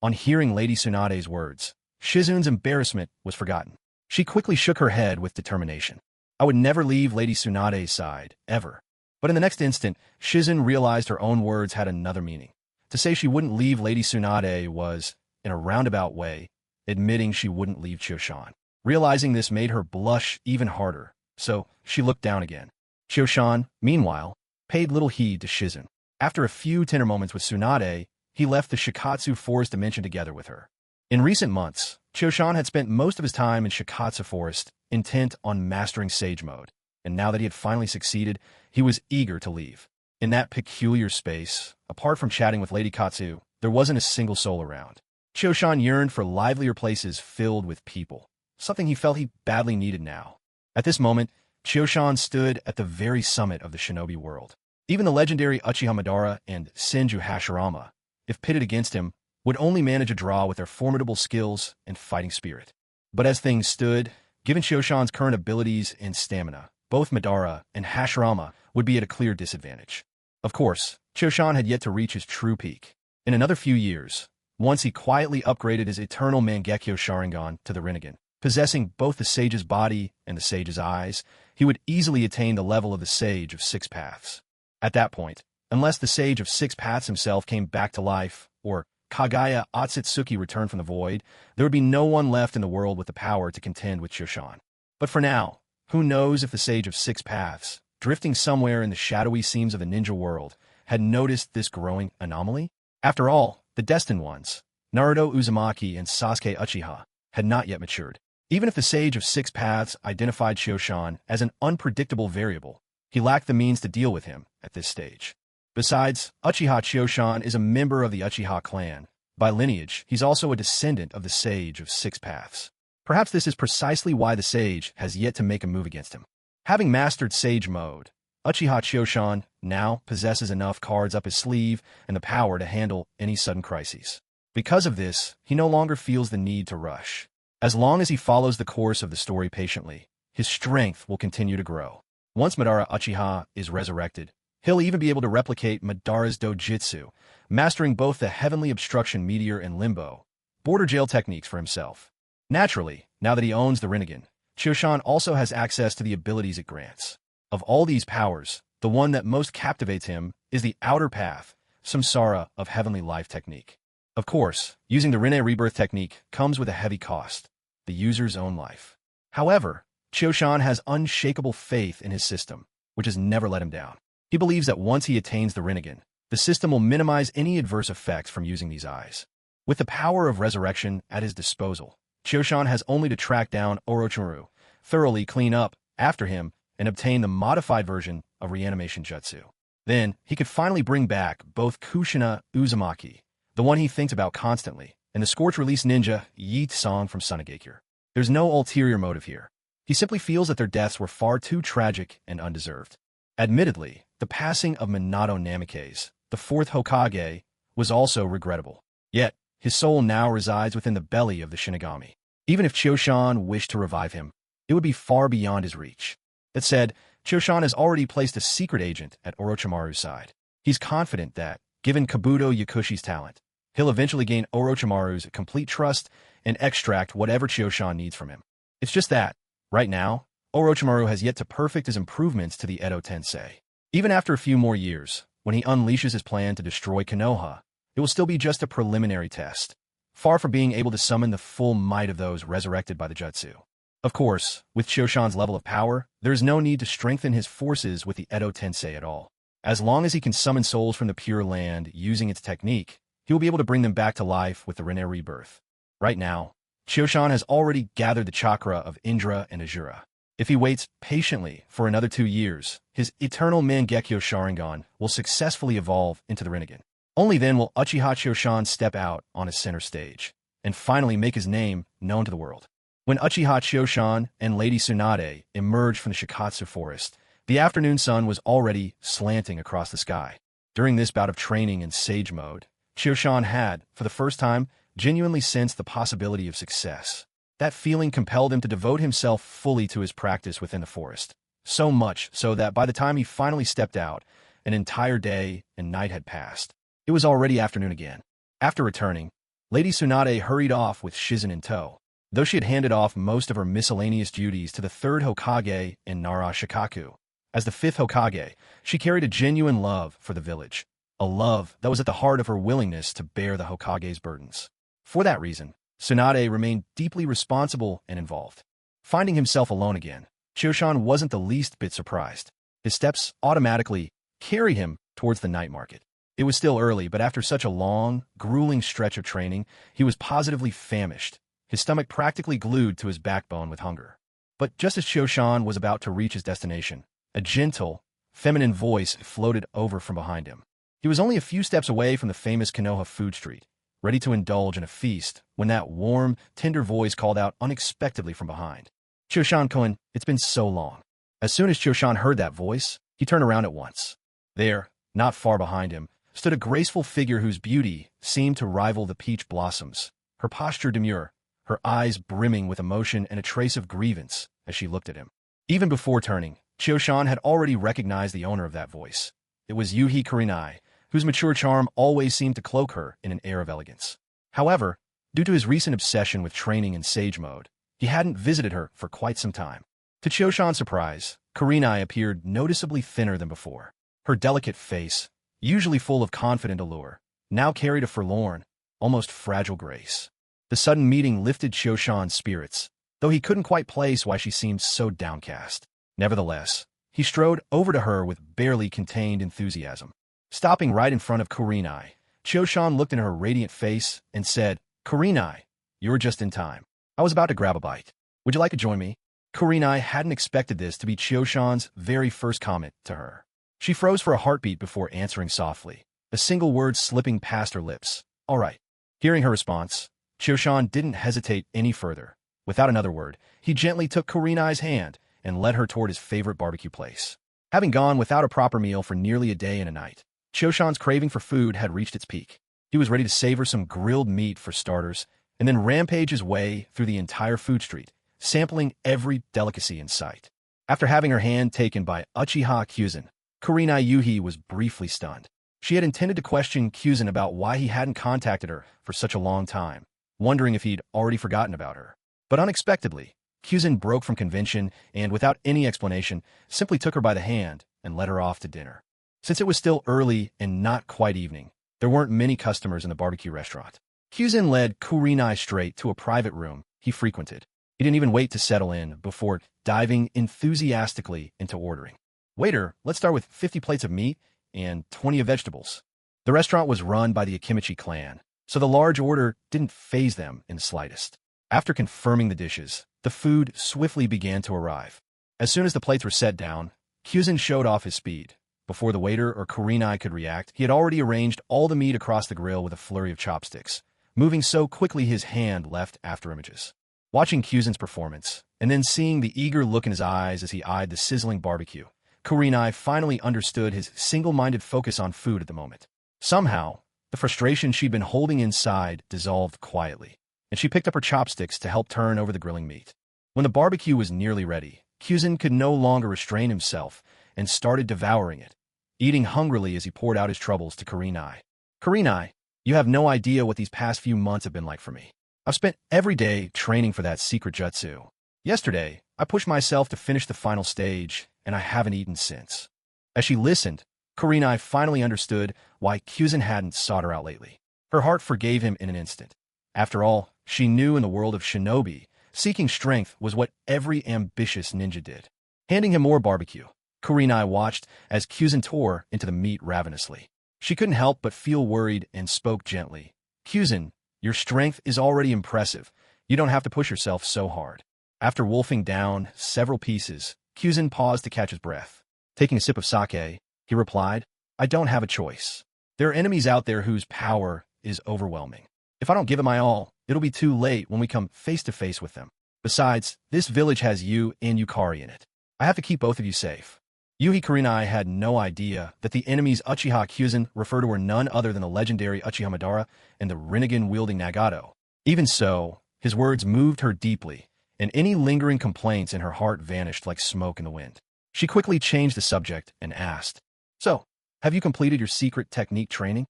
On hearing Lady Tsunade's words, Shizun's embarrassment was forgotten. She quickly shook her head with determination. "I would never leave Lady Tsunade's side, ever." But in the next instant, Shizun realized her own words had another meaning. To say she wouldn't leave Lady Tsunade was, in a roundabout way, admitting she wouldn't leave Chioshan. Realizing this made her blush even harder, so she looked down again. Chioshan, meanwhile, paid little heed to Shizun. After a few tender moments with Tsunade, he left the Shikatsu Forest dimension together with her. In recent months, Chioshan had spent most of his time in Shikatsu Forest, intent on mastering Sage Mode, and now that he had finally succeeded, he was eager to leave. In that peculiar space, apart from chatting with Lady Katsu, there wasn't a single soul around. Chioshan yearned for livelier places filled with people, something he felt he badly needed now. At this moment, Chioshan stood at the very summit of the shinobi world. Even the legendary Uchiha Madara and Senju Hashirama, if pitted against him, would only manage a draw with their formidable skills and fighting spirit. But as things stood, given Chioshan's current abilities and stamina, both Madara and Hashirama would be at a clear disadvantage. Of course, Chioshan had yet to reach his true peak. In another few years, once he quietly upgraded his eternal Mangekyo Sharingan to the Rinnegan, Possessing both the sage's body and the sage's eyes, he would easily attain the level of the sage of six paths. At that point, unless the sage of six paths himself came back to life, or Kagaya Otsutsuki returned from the void, there would be no one left in the world with the power to contend with Choshan. But for now, who knows if the sage of six paths, drifting somewhere in the shadowy seams of the ninja world, had noticed this growing anomaly? After all, the destined ones, Naruto Uzumaki and Sasuke Uchiha, had not yet matured. Even if the sage of six paths identified Choshan as an unpredictable variable, he lacked the means to deal with him at this stage. Besides, Uchiha Choshan is a member of the Uchiha clan. By lineage, he's also a descendant of the sage of six paths. Perhaps this is precisely why the sage has yet to make a move against him. Having mastered sage mode, Uchiha Choshan now possesses enough cards up his sleeve and the power to handle any sudden crises. Because of this, he no longer feels the need to rush. As long as he follows the course of the story patiently, his strength will continue to grow. Once Madara Uchiha is resurrected, he'll even be able to replicate Madara's dojutsu, mastering both the heavenly obstruction meteor and limbo, border jail techniques for himself. Naturally, now that he owns the Rinnegan, Choshan also has access to the abilities it grants. Of all these powers, the one that most captivates him is the outer path, samsara of heavenly life technique. Of course, using the Rinne rebirth technique comes with a heavy cost, the user's own life. However, Choshan has unshakable faith in his system, which has never let him down. He believes that once he attains the Rinnegan, the system will minimize any adverse effects from using these eyes. With the power of resurrection at his disposal, Choshan has only to track down Orochimaru, thoroughly clean up after him, and obtain the modified version of reanimation jutsu. Then, he could finally bring back both Kushina Uzumaki, the one he thinks about constantly, and the Scorch-release ninja Yeet Song from Mangekyo. There's no ulterior motive here. He simply feels that their deaths were far too tragic and undeserved. Admittedly, the passing of Minato Namikaze, the fourth Hokage, was also regrettable. Yet, his soul now resides within the belly of the Shinigami. Even if Choshan wished to revive him, it would be far beyond his reach. That said, Choshan has already placed a secret agent at Orochimaru's side. He's confident that, given Kabuto Yakushi's talent, he'll eventually gain Orochimaru's complete trust and extract whatever Choshan needs from him. It's just that, right now, Orochimaru has yet to perfect his improvements to the Edo Tensei. Even after a few more years, when he unleashes his plan to destroy Konoha, it will still be just a preliminary test, far from being able to summon the full might of those resurrected by the jutsu. Of course, with Choshan's level of power, there is no need to strengthen his forces with the Edo Tensei at all. As long as he can summon souls from the Pure Land using its technique, he will be able to bring them back to life with the Rinne rebirth. Right now, Choshan has already gathered the chakra of Indra and Ajura. If he waits patiently for another 2 years, his eternal Mangekyo Sharingan will successfully evolve into the Rinnegan. Only then will Uchiha Choshan step out on his center stage, and finally make his name known to the world. When Uchiha Choshan and Lady Tsunade emerged from the Shikatsu forest, the afternoon sun was already slanting across the sky. During this bout of training in sage mode, Choshan had, for the first time, genuinely sensed the possibility of success. That feeling compelled him to devote himself fully to his practice within the forest. So much so that by the time he finally stepped out, an entire day and night had passed. It was already afternoon again. After returning, Lady Tsunade hurried off with Shizen in tow. Though she had handed off most of her miscellaneous duties to the third Hokage and Nara Shikaku, as the fifth Hokage, she carried a genuine love for the village. A love that was at the heart of her willingness to bear the Hokage's burdens. For that reason, Tsunade remained deeply responsible and involved. Finding himself alone again, Choshan wasn't the least bit surprised. His steps automatically carried him towards the night market. It was still early, but after such a long, grueling stretch of training, he was positively famished, his stomach practically glued to his backbone with hunger. But just as Choshan was about to reach his destination, a gentle, feminine voice floated over from behind him. He was only a few steps away from the famous Konoha food street, ready to indulge in a feast, when that warm, tender voice called out unexpectedly from behind. Choshan-kun, it's been so long. As soon as Choshan heard that voice, he turned around at once. There, not far behind him, stood a graceful figure whose beauty seemed to rival the peach blossoms, her posture demure, her eyes brimming with emotion and a trace of grievance as she looked at him. Even before turning, Choshan had already recognized the owner of that voice. It was Yuhi Kurenai, whose mature charm always seemed to cloak her in an air of elegance. However, due to his recent obsession with training in sage mode, He hadn't visited her for quite some time. To Choshan's surprise, Kurenai appeared noticeably thinner than before. Her delicate face, usually full of confident allure, now carried a forlorn, almost fragile grace. The sudden meeting lifted Choshan's spirits, though he couldn't quite place why she seemed so downcast. Nevertheless, he strode over to her with barely contained enthusiasm. Stopping right in front of Kurenai, Choshan looked in her radiant face and said, "Kurenai, you were just in time. I was about to grab a bite. Would you like to join me?" Kurenai hadn't expected this to be Choshan's very first comment to her. She froze for a heartbeat before answering softly, a single word slipping past her lips. "All right." Hearing her response, Choshan didn't hesitate any further. Without another word, he gently took Kurenai's hand and led her toward his favorite barbecue place. Having gone without a proper meal for nearly a day and a night, Choshan's craving for food had reached its peak. He was ready to savor some grilled meat for starters, and then rampage his way through the entire food street, sampling every delicacy in sight. After having her hand taken by Uchiha Kyuzen, Kurenai Yuhi was briefly stunned. She had intended to question Kyuzen about why he hadn't contacted her for such a long time, wondering if he'd already forgotten about her. But unexpectedly, Kyuzen broke from convention and, without any explanation, simply took her by the hand and led her off to dinner. Since it was still early and not quite evening, there weren't many customers in the barbecue restaurant. Kyuzen led Kurenai straight to a private room he frequented. He didn't even wait to settle in before diving enthusiastically into ordering. "Waiter, let's start with 50 plates of meat and 20 of vegetables." The restaurant was run by the Akimichi clan, so the large order didn't faze them in the slightest. After confirming the dishes, the food swiftly began to arrive. As soon as the plates were set down, Kyuzen showed off his speed. Before the waiter or Kurenai could react, he had already arranged all the meat across the grill with a flurry of chopsticks, moving so quickly his hand left after images. Watching Kyuzen's performance, and then seeing the eager look in his eyes as he eyed the sizzling barbecue, Kurenai finally understood his single-minded focus on food at the moment. Somehow, the frustration she'd been holding inside dissolved quietly, and she picked up her chopsticks to help turn over the grilling meat. When the barbecue was nearly ready, Kyuzen could no longer restrain himself and started devouring it, eating hungrily as he poured out his troubles to Kurenai. "Kurenai, you have no idea what these past few months have been like for me. I've spent every day training for that secret jutsu. Yesterday, I pushed myself to finish the final stage, and I haven't eaten since." As she listened, Kurenai finally understood why Kyuzen hadn't sought her out lately. Her heart forgave him in an instant. After all, she knew in the world of Shinobi, seeking strength was what every ambitious ninja did. Handing him more barbecue, Kurenai watched as Kyuzen tore into the meat ravenously. She couldn't help but feel worried and spoke gently. "Kyuzen, your strength is already impressive. You don't have to push yourself so hard." After wolfing down several pieces, Kyuzen paused to catch his breath. Taking a sip of sake, he replied, "I don't have a choice. There are enemies out there whose power is overwhelming. If I don't give it my all, it'll be too late when we come face to face with them. Besides, this village has you and Yukari in it. I have to keep both of you safe." Yuhi Kurenai had no idea that the enemies Uchiha Kyuzen referred to were none other than the legendary Uchiha Madara and the Rinnegan-wielding Nagato. Even so, his words moved her deeply, and any lingering complaints in her heart vanished like smoke in the wind. She quickly changed the subject and asked, "So, have you completed your secret technique training?"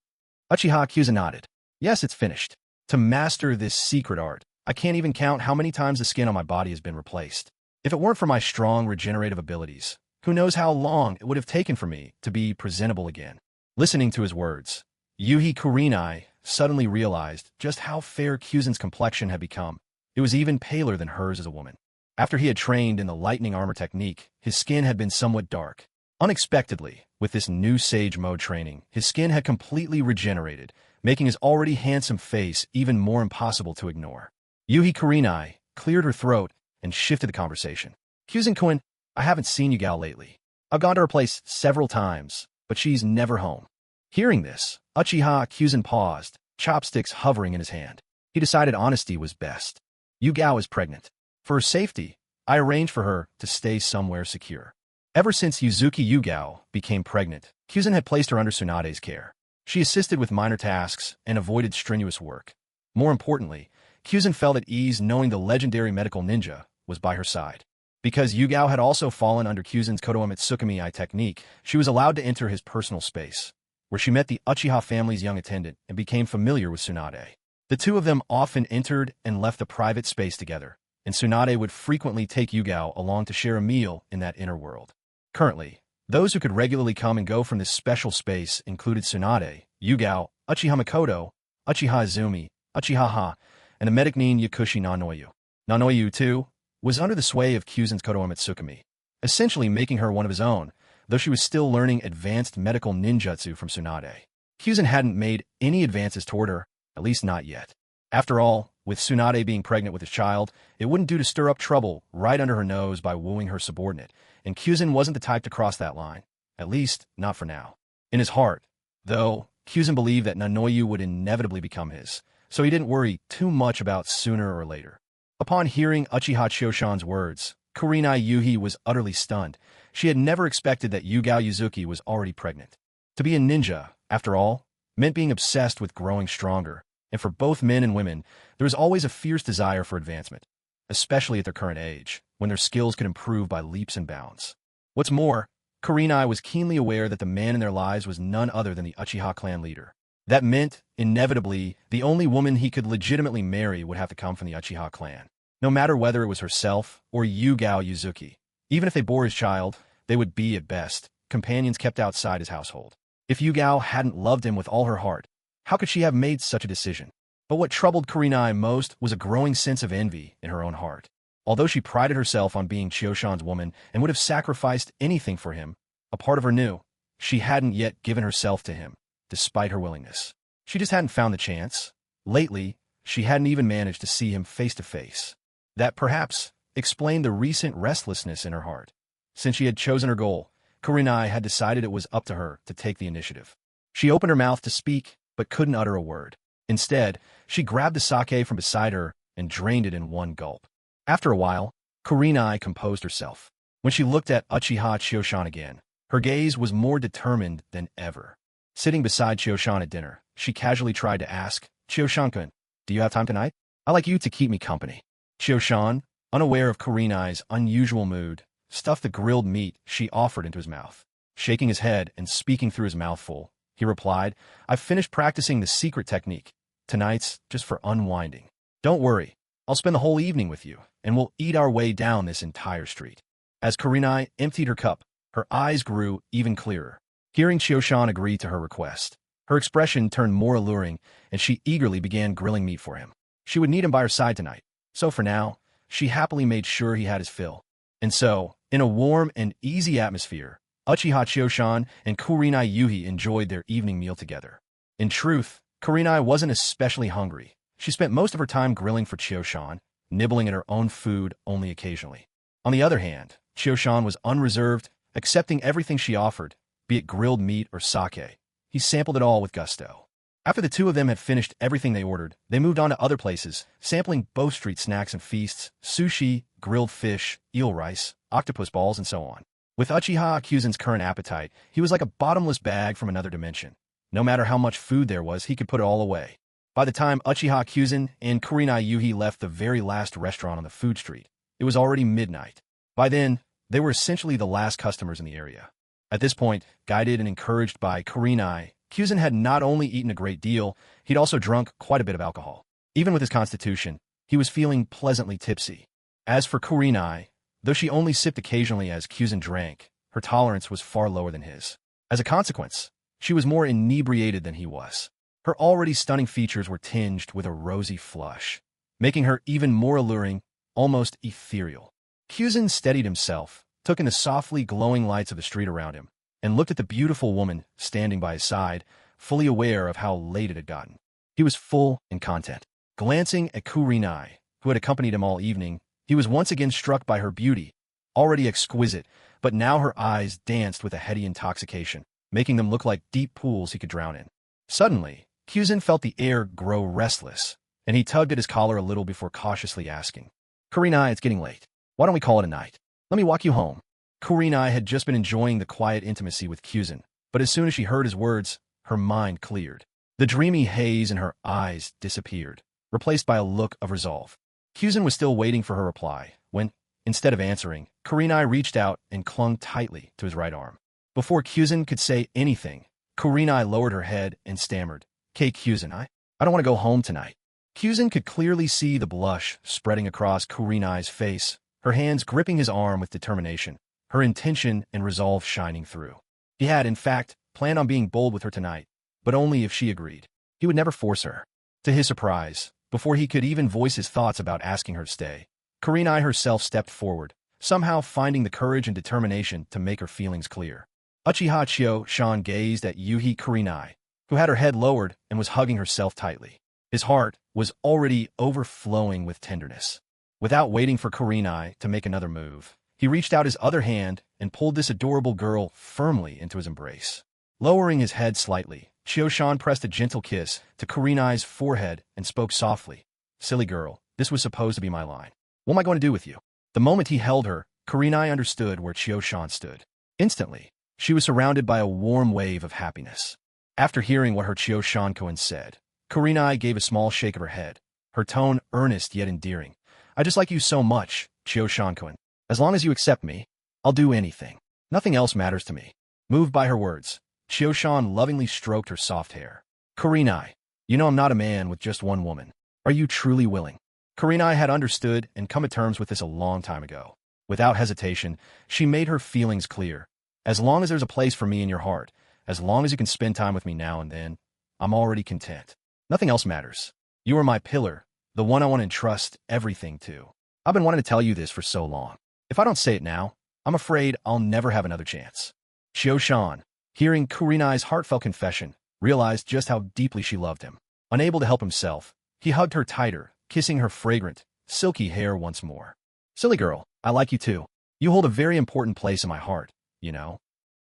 Uchiha Kyuzen nodded. "Yes, it's finished. To master this secret art, I can't even count how many times the skin on my body has been replaced. If it weren't for my strong regenerative abilities, who knows how long it would have taken for me to be presentable again." Listening to his words, Yuhi Kurenai suddenly realized just how fair Kyuzen's complexion had become. It was even paler than hers as a woman. After he had trained in the lightning armor technique, his skin had been somewhat dark. Unexpectedly, with this new Sage Mode training, his skin had completely regenerated, making his already handsome face even more impossible to ignore. Yuhi Kurenai cleared her throat and shifted the conversation. "Kyuzen-kun, I haven't seen you gal lately. I've gone to her place several times, but she's never home." Hearing this, Uchiha Kyuzen paused, chopsticks hovering in his hand. He decided honesty was best. "Yugao is pregnant. For her safety, I arranged for her to stay somewhere secure." Ever since Yuzuki Yugao became pregnant, Kyuzen had placed her under Tsunade's care. She assisted with minor tasks and avoided strenuous work. More importantly, Kyuzen felt at ease knowing the legendary medical ninja was by her side. Because Yugao had also fallen under Kyuzen's Kodoame Tsukumi Eye technique, she was allowed to enter his personal space, where she met the Uchiha family's young attendant and became familiar with Tsunade. The two of them often entered and left the private space together, and Tsunade would frequently take Yugao along to share a meal in that inner world. Currently, those who could regularly come and go from this special space included Tsunade, Yugao, Uchiha Makoto, Uchiha Izumi, Uchiha Ha, and the medic nin Yakushi Nanoyu. Nanoyu, too, was under the sway of Kyuzen's Kotoa Mitsukami, essentially making her one of his own, though she was still learning advanced medical ninjutsu from Tsunade. Kyuzen hadn't made any advances toward her, at least not yet. After all, with Tsunade being pregnant with his child, it wouldn't do to stir up trouble right under her nose by wooing her subordinate, and Kyuzen wasn't the type to cross that line, at least not for now. In his heart, though, Kyuzen believed that Nanoyu would inevitably become his, so he didn't worry too much about sooner or later. Upon hearing Uchiha Choshan's words, Kurenai Yuhi was utterly stunned. She had never expected that Yugao Yuzuki was already pregnant. To be a ninja, after all, meant being obsessed with growing stronger, and for both men and women, there was always a fierce desire for advancement, especially at their current age, when their skills could improve by leaps and bounds. What's more, Kurenai was keenly aware that the man in their lives was none other than the Uchiha clan leader. That meant, inevitably, the only woman he could legitimately marry would have to come from the Uchiha clan, no matter whether it was herself or Yugao Yuzuki. Even if they bore his child, they would be, at best, companions kept outside his household. If Yugao hadn't loved him with all her heart, how could she have made such a decision? But what troubled Kurenai most was a growing sense of envy in her own heart. Although she prided herself on being Choshan's woman and would have sacrificed anything for him, a part of her knew she hadn't yet given herself to him, despite her willingness. She just hadn't found the chance. Lately, she hadn't even managed to see him face to face. That perhaps explained the recent restlessness in her heart. Since she had chosen her goal, Kurenai had decided it was up to her to take the initiative. She opened her mouth to speak, but couldn't utter a word. Instead, she grabbed the sake from beside her and drained it in one gulp. After a while, Kurenai composed herself. When she looked at Uchiha Choshan again, her gaze was more determined than ever. Sitting beside Choshan at dinner, she casually tried to ask, "Choshan-kun, do you have time tonight? I'd like you to keep me company." Choshan, unaware of Kurenai's unusual mood, stuffed the grilled meat she offered into his mouth. Shaking his head and speaking through his mouthful, he replied, "I've finished practicing the secret technique. Tonight's just for unwinding. Don't worry, I'll spend the whole evening with you, and we'll eat our way down this entire street." As Kurenai emptied her cup, her eyes grew even clearer. Hearing Choshan agree to her request, her expression turned more alluring, and she eagerly began grilling meat for him. She would need him by her side tonight, so for now, she happily made sure he had his fill. And so, in a warm and easy atmosphere, Uchiha Choshan and Kurenai Yuhi enjoyed their evening meal together. In truth, Kurenai wasn't especially hungry. She spent most of her time grilling for Choshan, nibbling at her own food only occasionally. On the other hand, Choshan was unreserved, accepting everything she offered, be it grilled meat or sake. He sampled it all with gusto. After the two of them had finished everything they ordered, they moved on to other places, sampling both street snacks and feasts, sushi, grilled fish, eel rice, octopus balls, and so on. With Uchiha Kyuzen's current appetite, he was like a bottomless bag from another dimension. No matter how much food there was, he could put it all away. By the time Uchiha Kyuzen and Kurenai Yuhi left the very last restaurant on the food street, it was already midnight. By then, they were essentially the last customers in the area. At this point, guided and encouraged by Kurenai, Kyuzen had not only eaten a great deal, he'd also drunk quite a bit of alcohol. Even with his constitution, he was feeling pleasantly tipsy. As for Kurenai, though she only sipped occasionally as Kyuzen drank, her tolerance was far lower than his. As a consequence, she was more inebriated than he was. Her already stunning features were tinged with a rosy flush, making her even more alluring, almost ethereal. Kyuzen steadied himself, took in the softly glowing lights of the street around him, and looked at the beautiful woman standing by his side, fully aware of how late it had gotten. He was full and content. Glancing at Kurenai, who had accompanied him all evening, he was once again struck by her beauty, already exquisite, but now her eyes danced with a heady intoxication, making them look like deep pools he could drown in. Suddenly, Kyuzen felt the air grow restless, and he tugged at his collar a little before cautiously asking, "Kurenai, it's getting late. Why don't we call it a night? Let me walk you home." Kurenai had just been enjoying the quiet intimacy with Kyuzen, but as soon as she heard his words, her mind cleared. The dreamy haze in her eyes disappeared, replaced by a look of resolve. Kyuzen was still waiting for her reply, when, instead of answering, Kurenai reached out and clung tightly to his right arm. Before Kyuzen could say anything, Kurenai lowered her head and stammered, "Kyuzen, I don't want to go home tonight." Kyuzin could clearly see the blush spreading across Kurenai's face, her hands gripping his arm with determination, her intention and resolve shining through. He had, in fact, planned on being bold with her tonight, but only if she agreed. He would never force her. To his surprise, before he could even voice his thoughts about asking her to stay, Kurenai herself stepped forward, somehow finding the courage and determination to make her feelings clear. Uchiha Chio-shan gazed at Yuhi Kurenai, who had her head lowered and was hugging herself tightly. His heart was already overflowing with tenderness. Without waiting for Kurenai to make another move, he reached out his other hand and pulled this adorable girl firmly into his embrace. Lowering his head slightly, Chio-shan pressed a gentle kiss to Kurenai's forehead and spoke softly. "Silly girl, this was supposed to be my line. What am I going to do with you?" The moment he held her, Kurenai understood where Chio-shan stood. Instantly, she was surrounded by a warm wave of happiness. After hearing what her Chio-shan-kun said, Kurenai gave a small shake of her head, her tone earnest yet endearing. "I just like you so much, Chio-shan-kun. As long as you accept me, I'll do anything. Nothing else matters to me." Moved by her words, Chio-shan lovingly stroked her soft hair. "Kurenai, you know I'm not a man with just one woman. Are you truly willing?" Kurenai had understood and come to terms with this a long time ago. Without hesitation, she made her feelings clear. "As long as there's a place for me in your heart, as long as you can spend time with me now and then, I'm already content. Nothing else matters. You are my pillar, the one I want to entrust everything to. I've been wanting to tell you this for so long. If I don't say it now, I'm afraid I'll never have another chance." Chio-shan, hearing Kurenai's heartfelt confession, realized just how deeply she loved him. Unable to help himself, he hugged her tighter, kissing her fragrant, silky hair once more. "Silly girl, I like you too. You hold a very important place in my heart, you know."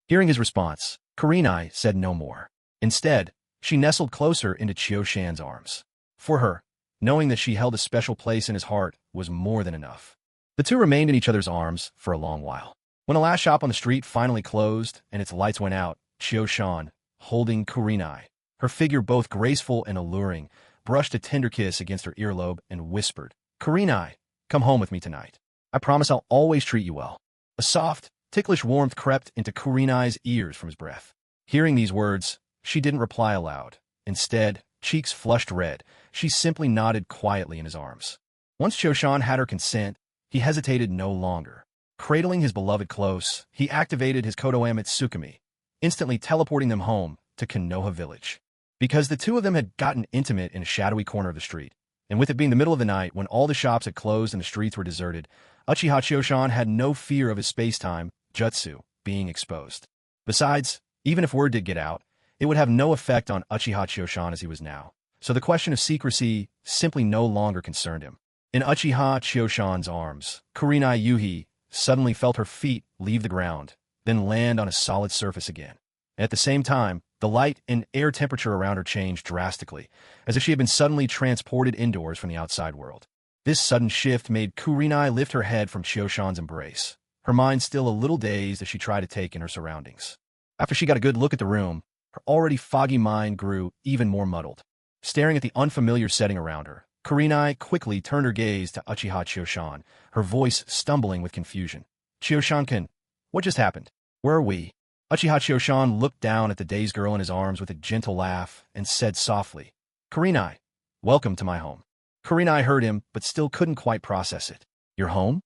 Hearing his response, Kurenai said no more. Instead, she nestled closer into Chio-shan's arms. For her, knowing that she held a special place in his heart was more than enough. The two remained in each other's arms for a long while. When the last shop on the street finally closed and its lights went out, Chio-shan, holding Kurenai, her figure both graceful and alluring, brushed a tender kiss against her earlobe and whispered, "Kurenai, come home with me tonight. I promise I'll always treat you well." A soft, ticklish warmth crept into Kurenai's ears from his breath. Hearing these words, she didn't reply aloud. Instead, cheeks flushed red, she simply nodded quietly in his arms. Once Chio-shan had her consent, he hesitated no longer. Cradling his beloved close, he activated his Kodoame Tsukumi, instantly teleporting them home to Konoha Village. Because the two of them had gotten intimate in a shadowy corner of the street, and with it being the middle of the night when all the shops had closed and the streets were deserted, Uchiha Chio-shan had no fear of his space-time jutsu being exposed. Besides, even if word did get out, it would have no effect on Uchiha Chio-shan as he was now, so the question of secrecy simply no longer concerned him. In Uchiha Chio-shan's arms, Kurenai Yuhi suddenly felt her feet leave the ground, then land on a solid surface again. At the same time, the light and air temperature around her changed drastically, as if she had been suddenly transported indoors from the outside world. This sudden shift made Kurenai lift her head from Chio-shan's embrace, her mind still a little dazed as she tried to take in her surroundings. After she got a good look at the room, her already foggy mind grew even more muddled. Staring at the unfamiliar setting around her, Kurenai quickly turned her gaze to Uchiha Chio-shan, her voice stumbling with confusion. "Chio-shan-kun, what just happened? Where are we?" Uchiha Chio-shan looked down at the dazed girl in his arms with a gentle laugh and said softly, "Kurenai, welcome to my home." Kurenai heard him, but still couldn't quite process it. "Your home?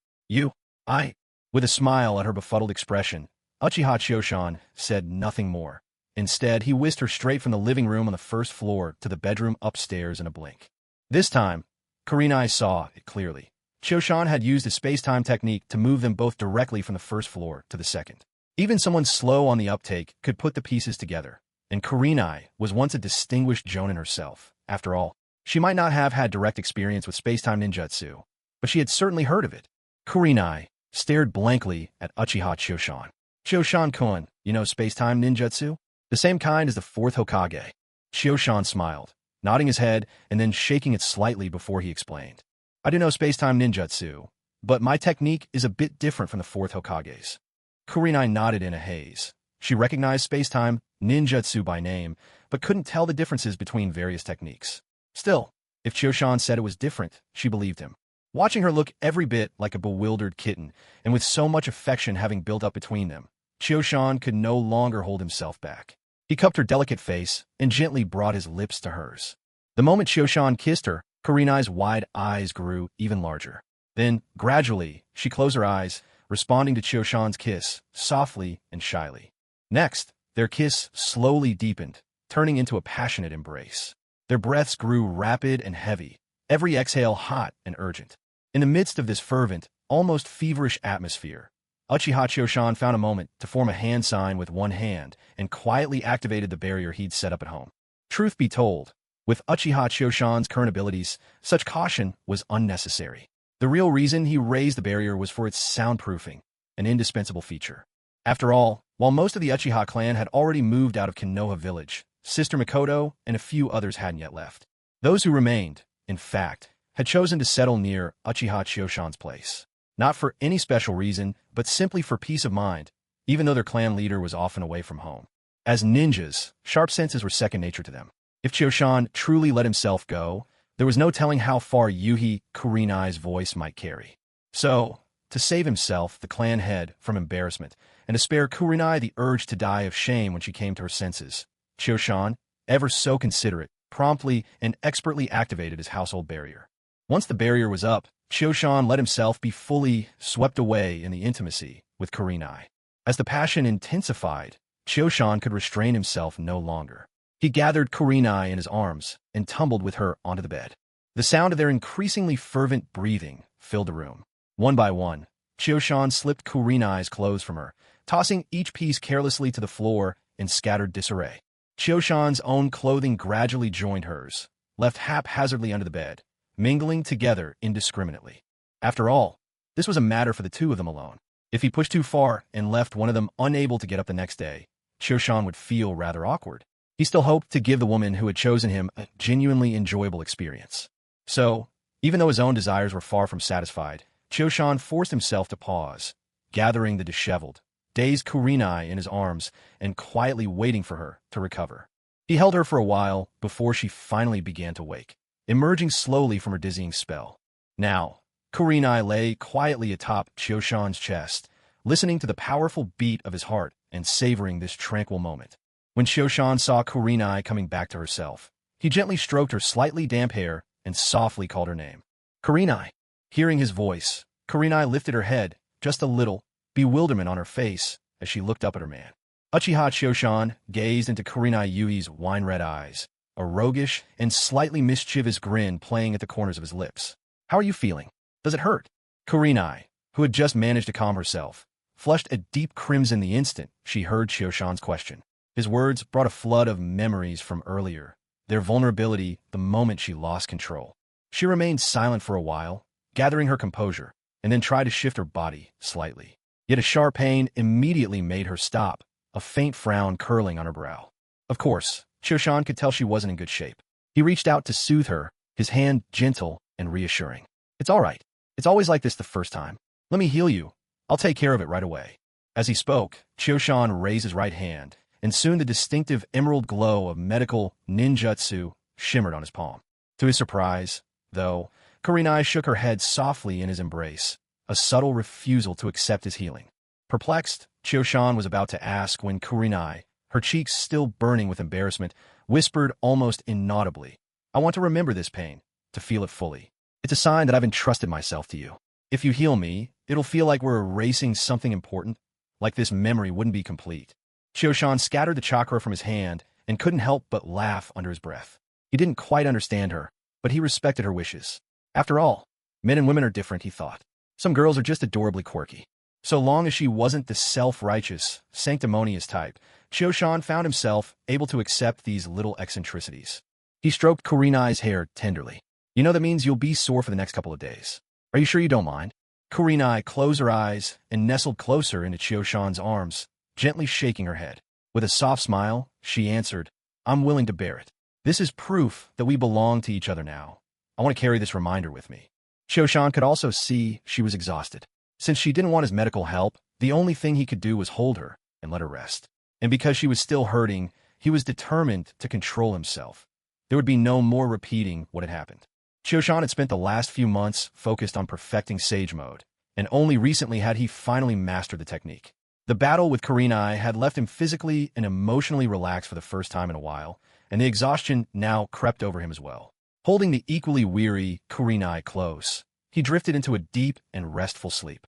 I..." With a smile at her befuddled expression, Uchiha Chio-shan said nothing more. Instead, he whisked her straight from the living room on the first floor to the bedroom upstairs in a blink. This time, Kurenai saw it clearly. Chio-shan had used a space-time technique to move them both directly from the first floor to the second. Even someone slow on the uptake could put the pieces together, and Kurenai was once a distinguished jonin herself. After all, she might not have had direct experience with space-time ninjutsu, but she had certainly heard of it. Kurenai stared blankly at Uchiha Chio-shan. "Chio-shan-kun, you know space-time ninjutsu? The same kind as the fourth Hokage." Chio-shan smiled, nodding his head and then shaking it slightly before he explained. "I do know space-time ninjutsu, but my technique is a bit different from the fourth Hokage's." Kurenai nodded in a haze. She recognized space-time ninjutsu by name, but couldn't tell the differences between various techniques. Still, if Chio-shan said it was different, she believed him. Watching her look every bit like a bewildered kitten, and with so much affection having built up between them, Chio-shan could no longer hold himself back. He cupped her delicate face and gently brought his lips to hers. The moment Chio-shan kissed her, Kurenai's wide eyes grew even larger. Then, gradually, she closed her eyes, responding to Chioshan's kiss, softly and shyly. Next, their kiss slowly deepened, turning into a passionate embrace. Their breaths grew rapid and heavy, every exhale hot and urgent. In the midst of this fervent, almost feverish atmosphere, Uchiha Chioshan found a moment to form a hand sign with one hand and quietly activated the barrier he'd set up at home. Truth be told, with Uchiha Chioshan's current abilities, such caution was unnecessary. The real reason he raised the barrier was for its soundproofing, an indispensable feature. After all, while most of the Uchiha clan had already moved out of Konoha village, Sister Makoto and a few others hadn't yet left. Those who remained, in fact, had chosen to settle near Uchiha Chioshan's place. Not for any special reason, but simply for peace of mind, even though their clan leader was often away from home. As ninjas, sharp senses were second nature to them. If Chioshan truly let himself go, there was no telling how far Yuhi Kurenai's voice might carry. So, to save himself, the clan head, from embarrassment, and to spare Kurenai the urge to die of shame when she came to her senses, Chioshan, ever so considerate, promptly and expertly activated his household barrier. Once the barrier was up, Chioshan let himself be fully swept away in the intimacy with Kurenai. As the passion intensified, Chioshan could restrain himself no longer. He gathered Kurenai in his arms and tumbled with her onto the bed. The sound of their increasingly fervent breathing filled the room. One by one, Chioshan slipped Kurenai's clothes from her, tossing each piece carelessly to the floor in scattered disarray. Chioshan's own clothing gradually joined hers, left haphazardly under the bed, mingling together indiscriminately. After all, this was a matter for the two of them alone. If he pushed too far and left one of them unable to get up the next day, Chioshan would feel rather awkward. He still hoped to give the woman who had chosen him a genuinely enjoyable experience. So, even though his own desires were far from satisfied, Chioshan forced himself to pause, gathering the disheveled, dazed Kurenai in his arms and quietly waiting for her to recover. He held her for a while before she finally began to wake, emerging slowly from her dizzying spell. Now, Kurenai lay quietly atop Chioshan's chest, listening to the powerful beat of his heart and savoring this tranquil moment. When Chioshan saw Kurenai coming back to herself, he gently stroked her slightly damp hair and softly called her name. Kurenai. Hearing his voice, Kurenai lifted her head, just a little, bewilderment on her face as she looked up at her man. Uchiha Chioshan gazed into Kurenai Yui's wine-red eyes, a roguish and slightly mischievous grin playing at the corners of his lips. How are you feeling? Does it hurt? Kurenai, who had just managed to calm herself, flushed a deep crimson the instant she heard Chioshan's question. His words brought a flood of memories from earlier, their vulnerability the moment she lost control. She remained silent for a while, gathering her composure, and then tried to shift her body slightly. Yet a sharp pain immediately made her stop, a faint frown curling on her brow. Of course, Chioshan could tell she wasn't in good shape. He reached out to soothe her, his hand gentle and reassuring. It's all right. It's always like this the first time. Let me heal you. I'll take care of it right away. As he spoke, Chioshan raised his right hand, and soon the distinctive emerald glow of medical ninjutsu shimmered on his palm. To his surprise, though, Kurenai shook her head softly in his embrace, a subtle refusal to accept his healing. Perplexed, Chioshan was about to ask when Kurenai, her cheeks still burning with embarrassment, whispered almost inaudibly, I want to remember this pain, to feel it fully. It's a sign that I've entrusted myself to you. If you heal me, it'll feel like we're erasing something important, like this memory wouldn't be complete. Chioshan scattered the chakra from his hand and couldn't help but laugh under his breath. He didn't quite understand her, but he respected her wishes. After all, men and women are different, he thought. Some girls are just adorably quirky. So long as she wasn't the self-righteous, sanctimonious type, Chioshan found himself able to accept these little eccentricities. He stroked Kurenai's hair tenderly. You know that means you'll be sore for the next couple of days. Are you sure you don't mind? Kurenai closed her eyes and nestled closer into Chioshan's arms, gently shaking her head. With a soft smile, she answered, I'm willing to bear it. This is proof that we belong to each other now. I want to carry this reminder with me. Chioshan could also see she was exhausted. Since she didn't want his medical help, the only thing he could do was hold her and let her rest. And because she was still hurting, he was determined to control himself. There would be no more repeating what had happened. Chioshan had spent the last few months focused on perfecting Sage Mode, and only recently had he finally mastered the technique. The battle with Kurenai had left him physically and emotionally relaxed for the first time in a while, and the exhaustion now crept over him as well. Holding the equally weary Kurenai close, he drifted into a deep and restful sleep.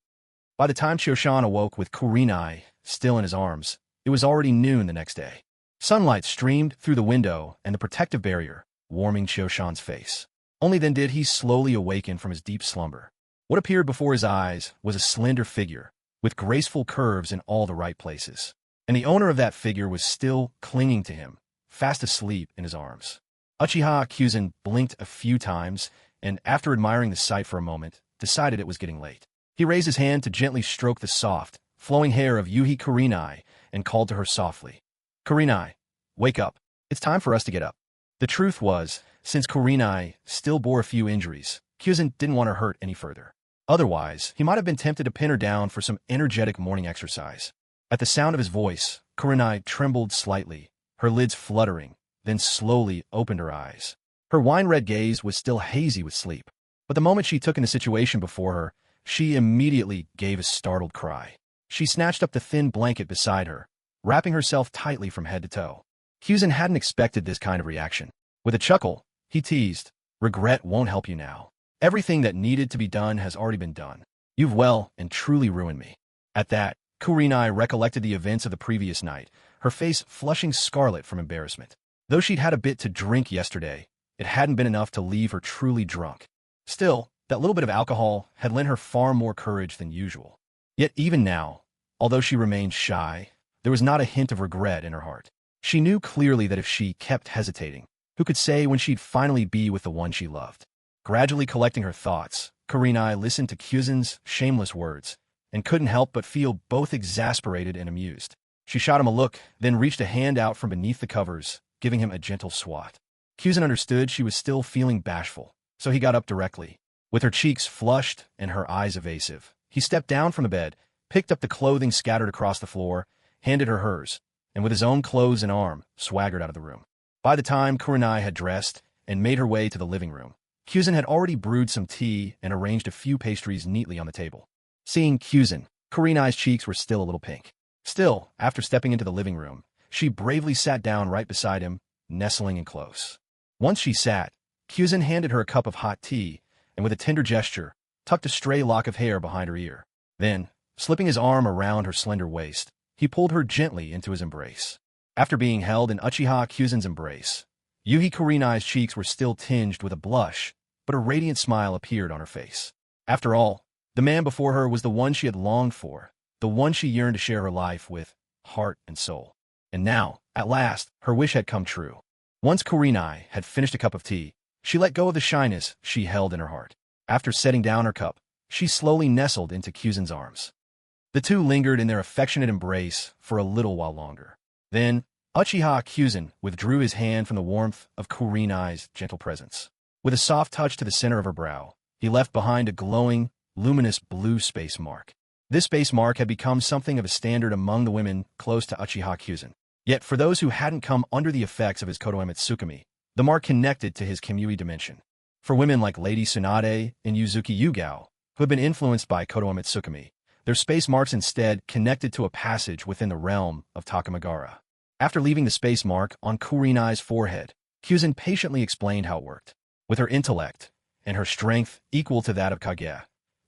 By the time Chioshan awoke with Kurenai still in his arms, it was already noon the next day. Sunlight streamed through the window and the protective barrier, warming Chioshan's face. Only then did he slowly awaken from his deep slumber. What appeared before his eyes was a slender figure, with graceful curves in all the right places. And the owner of that figure was still clinging to him, fast asleep in his arms. Uchiha Kyuzen blinked a few times, and after admiring the sight for a moment, decided it was getting late. He raised his hand to gently stroke the soft, flowing hair of Yuhi Kurenai and called to her softly. Kurenai, wake up. It's time for us to get up. The truth was, since Kurenai still bore a few injuries, Kyuzen didn't want her hurt any further. Otherwise, he might have been tempted to pin her down for some energetic morning exercise. At the sound of his voice, Kurenai trembled slightly, her lids fluttering, then slowly opened her eyes. Her wine-red gaze was still hazy with sleep, but the moment she took in the situation before her, she immediately gave a startled cry. She snatched up the thin blanket beside her, wrapping herself tightly from head to toe. Kyuzen hadn't expected this kind of reaction. With a chuckle, he teased, "Regret won't help you now. Everything that needed to be done has already been done. You've well and truly ruined me." At that, Kurenai recollected the events of the previous night, her face flushing scarlet from embarrassment. Though she'd had a bit to drink yesterday, it hadn't been enough to leave her truly drunk. Still, that little bit of alcohol had lent her far more courage than usual. Yet even now, although she remained shy, there was not a hint of regret in her heart. She knew clearly that if she kept hesitating, who could say when she'd finally be with the one she loved? Gradually collecting her thoughts, Kurenai listened to Kyuzen's shameless words, and couldn't help but feel both exasperated and amused. She shot him a look, then reached a hand out from beneath the covers, giving him a gentle swat. Kyuzen understood she was still feeling bashful, so he got up directly. With her cheeks flushed and her eyes evasive, he stepped down from the bed, picked up the clothing scattered across the floor, handed her hers, and with his own clothes and arm, swaggered out of the room. By the time Kurenai had dressed and made her way to the living room, Kyuzen had already brewed some tea and arranged a few pastries neatly on the table. Seeing Kyuzen, Kurenai's cheeks were still a little pink. Still, after stepping into the living room, she bravely sat down right beside him, nestling in close. Once she sat, Kyuzen handed her a cup of hot tea, and with a tender gesture, tucked a stray lock of hair behind her ear. Then, slipping his arm around her slender waist, he pulled her gently into his embrace. After being held in Uchiha Kyuzen's embrace, Yuhi Kurenai's cheeks were still tinged with a blush, but a radiant smile appeared on her face. After all, the man before her was the one she had longed for, the one she yearned to share her life with, heart and soul. And now, at last, her wish had come true. Once Kurenai had finished a cup of tea, she let go of the shyness she held in her heart. After setting down her cup, she slowly nestled into Kyuzen's arms. The two lingered in their affectionate embrace for a little while longer. Then, Uchiha Kyuzen withdrew his hand from the warmth of Kurenai's gentle presence. With a soft touch to the center of her brow, he left behind a glowing, luminous blue space mark. This space mark had become something of a standard among the women close to Uchiha Kyuzen. Yet for those who hadn't come under the effects of his Kotoeme Tsukumi, the mark connected to his Kimui dimension. For women like Lady Tsunade and Yuzuki Yugao, who had been influenced by Kotoeme Tsukumi, their space marks instead connected to a passage within the realm of Takamagara. After leaving the space mark on Kurenai's forehead, Kyuzen patiently explained how it worked. With her intellect, and her strength equal to that of Kage,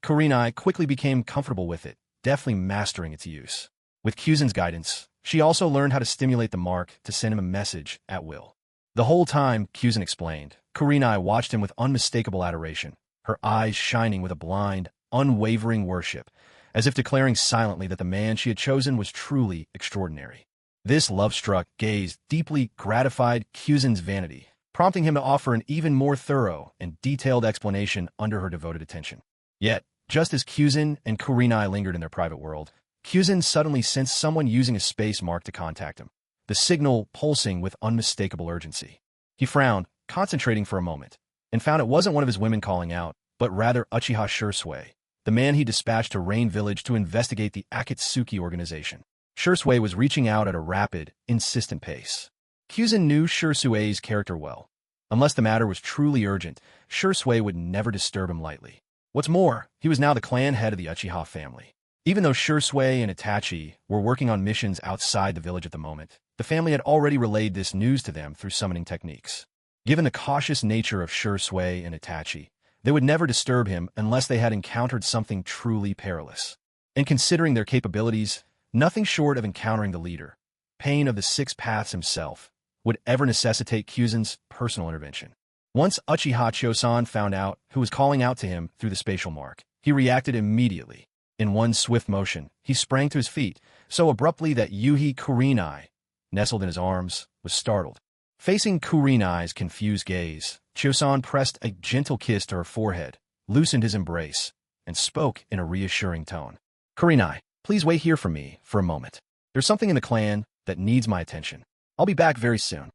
Kurenai quickly became comfortable with it, deftly mastering its use. With Kyuzen's guidance, she also learned how to stimulate the mark to send him a message at will. The whole time, Kyuzen explained, Kurenai watched him with unmistakable adoration, her eyes shining with a blind, unwavering worship, as if declaring silently that the man she had chosen was truly extraordinary. This love-struck gaze deeply gratified Kyuzen's vanity, prompting him to offer an even more thorough and detailed explanation under her devoted attention. Yet, just as Kyuzen and Kurenai lingered in their private world, Kyuzen suddenly sensed someone using a space mark to contact him, the signal pulsing with unmistakable urgency. He frowned, concentrating for a moment, and found it wasn't one of his women calling out, but rather Uchiha Shursui, the man he dispatched to Rain Village to investigate the Akatsuki organization. Shursui was reaching out at a rapid, insistent pace. Kyuzen knew Shursui's character well. Unless the matter was truly urgent, Shursui would never disturb him lightly. What's more, he was now the clan head of the Uchiha family. Even though Shursui and Itachi were working on missions outside the village at the moment, the family had already relayed this news to them through summoning techniques. Given the cautious nature of Shui and Itachi, they would never disturb him unless they had encountered something truly perilous. And considering their capabilities, nothing short of encountering the leader, Pain of the Six Paths himself, would ever necessitate Kyuzen's personal intervention. Once Uchiha Chosan found out who was calling out to him through the spatial mark, he reacted immediately. In one swift motion, he sprang to his feet, so abruptly that Yuhi Kurenai, nestled in his arms, was startled. Facing Kurenai's confused gaze, Chosan pressed a gentle kiss to her forehead, loosened his embrace, and spoke in a reassuring tone. "Kurenai, please wait here for me for a moment. There's something in the clan that needs my attention. I'll be back very soon."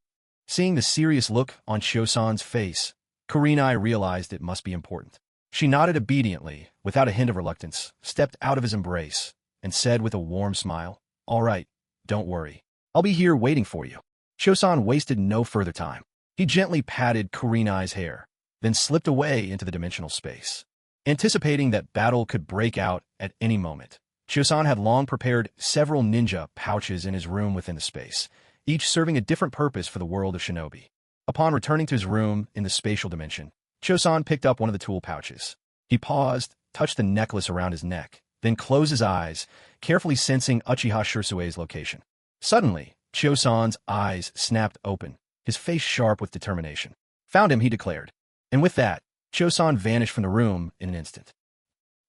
Seeing the serious look on Chosan's face, Kurenai realized it must be important. She nodded obediently, without a hint of reluctance, stepped out of his embrace, and said with a warm smile, "All right, don't worry. I'll be here waiting for you." Chosan wasted no further time. He gently patted Kurenai's hair, then slipped away into the dimensional space. Anticipating that battle could break out at any moment, Chosan had long prepared several ninja pouches in his room within the space, each serving a different purpose for the world of Shinobi. Upon returning to his room in the spatial dimension, Chosan picked up one of the tool pouches. He paused, touched the necklace around his neck, then closed his eyes, carefully sensing Uchiha Shirsue's location. Suddenly, Chosan's eyes snapped open, his face sharp with determination. "Found him," he declared. And with that, Chosan vanished from the room in an instant.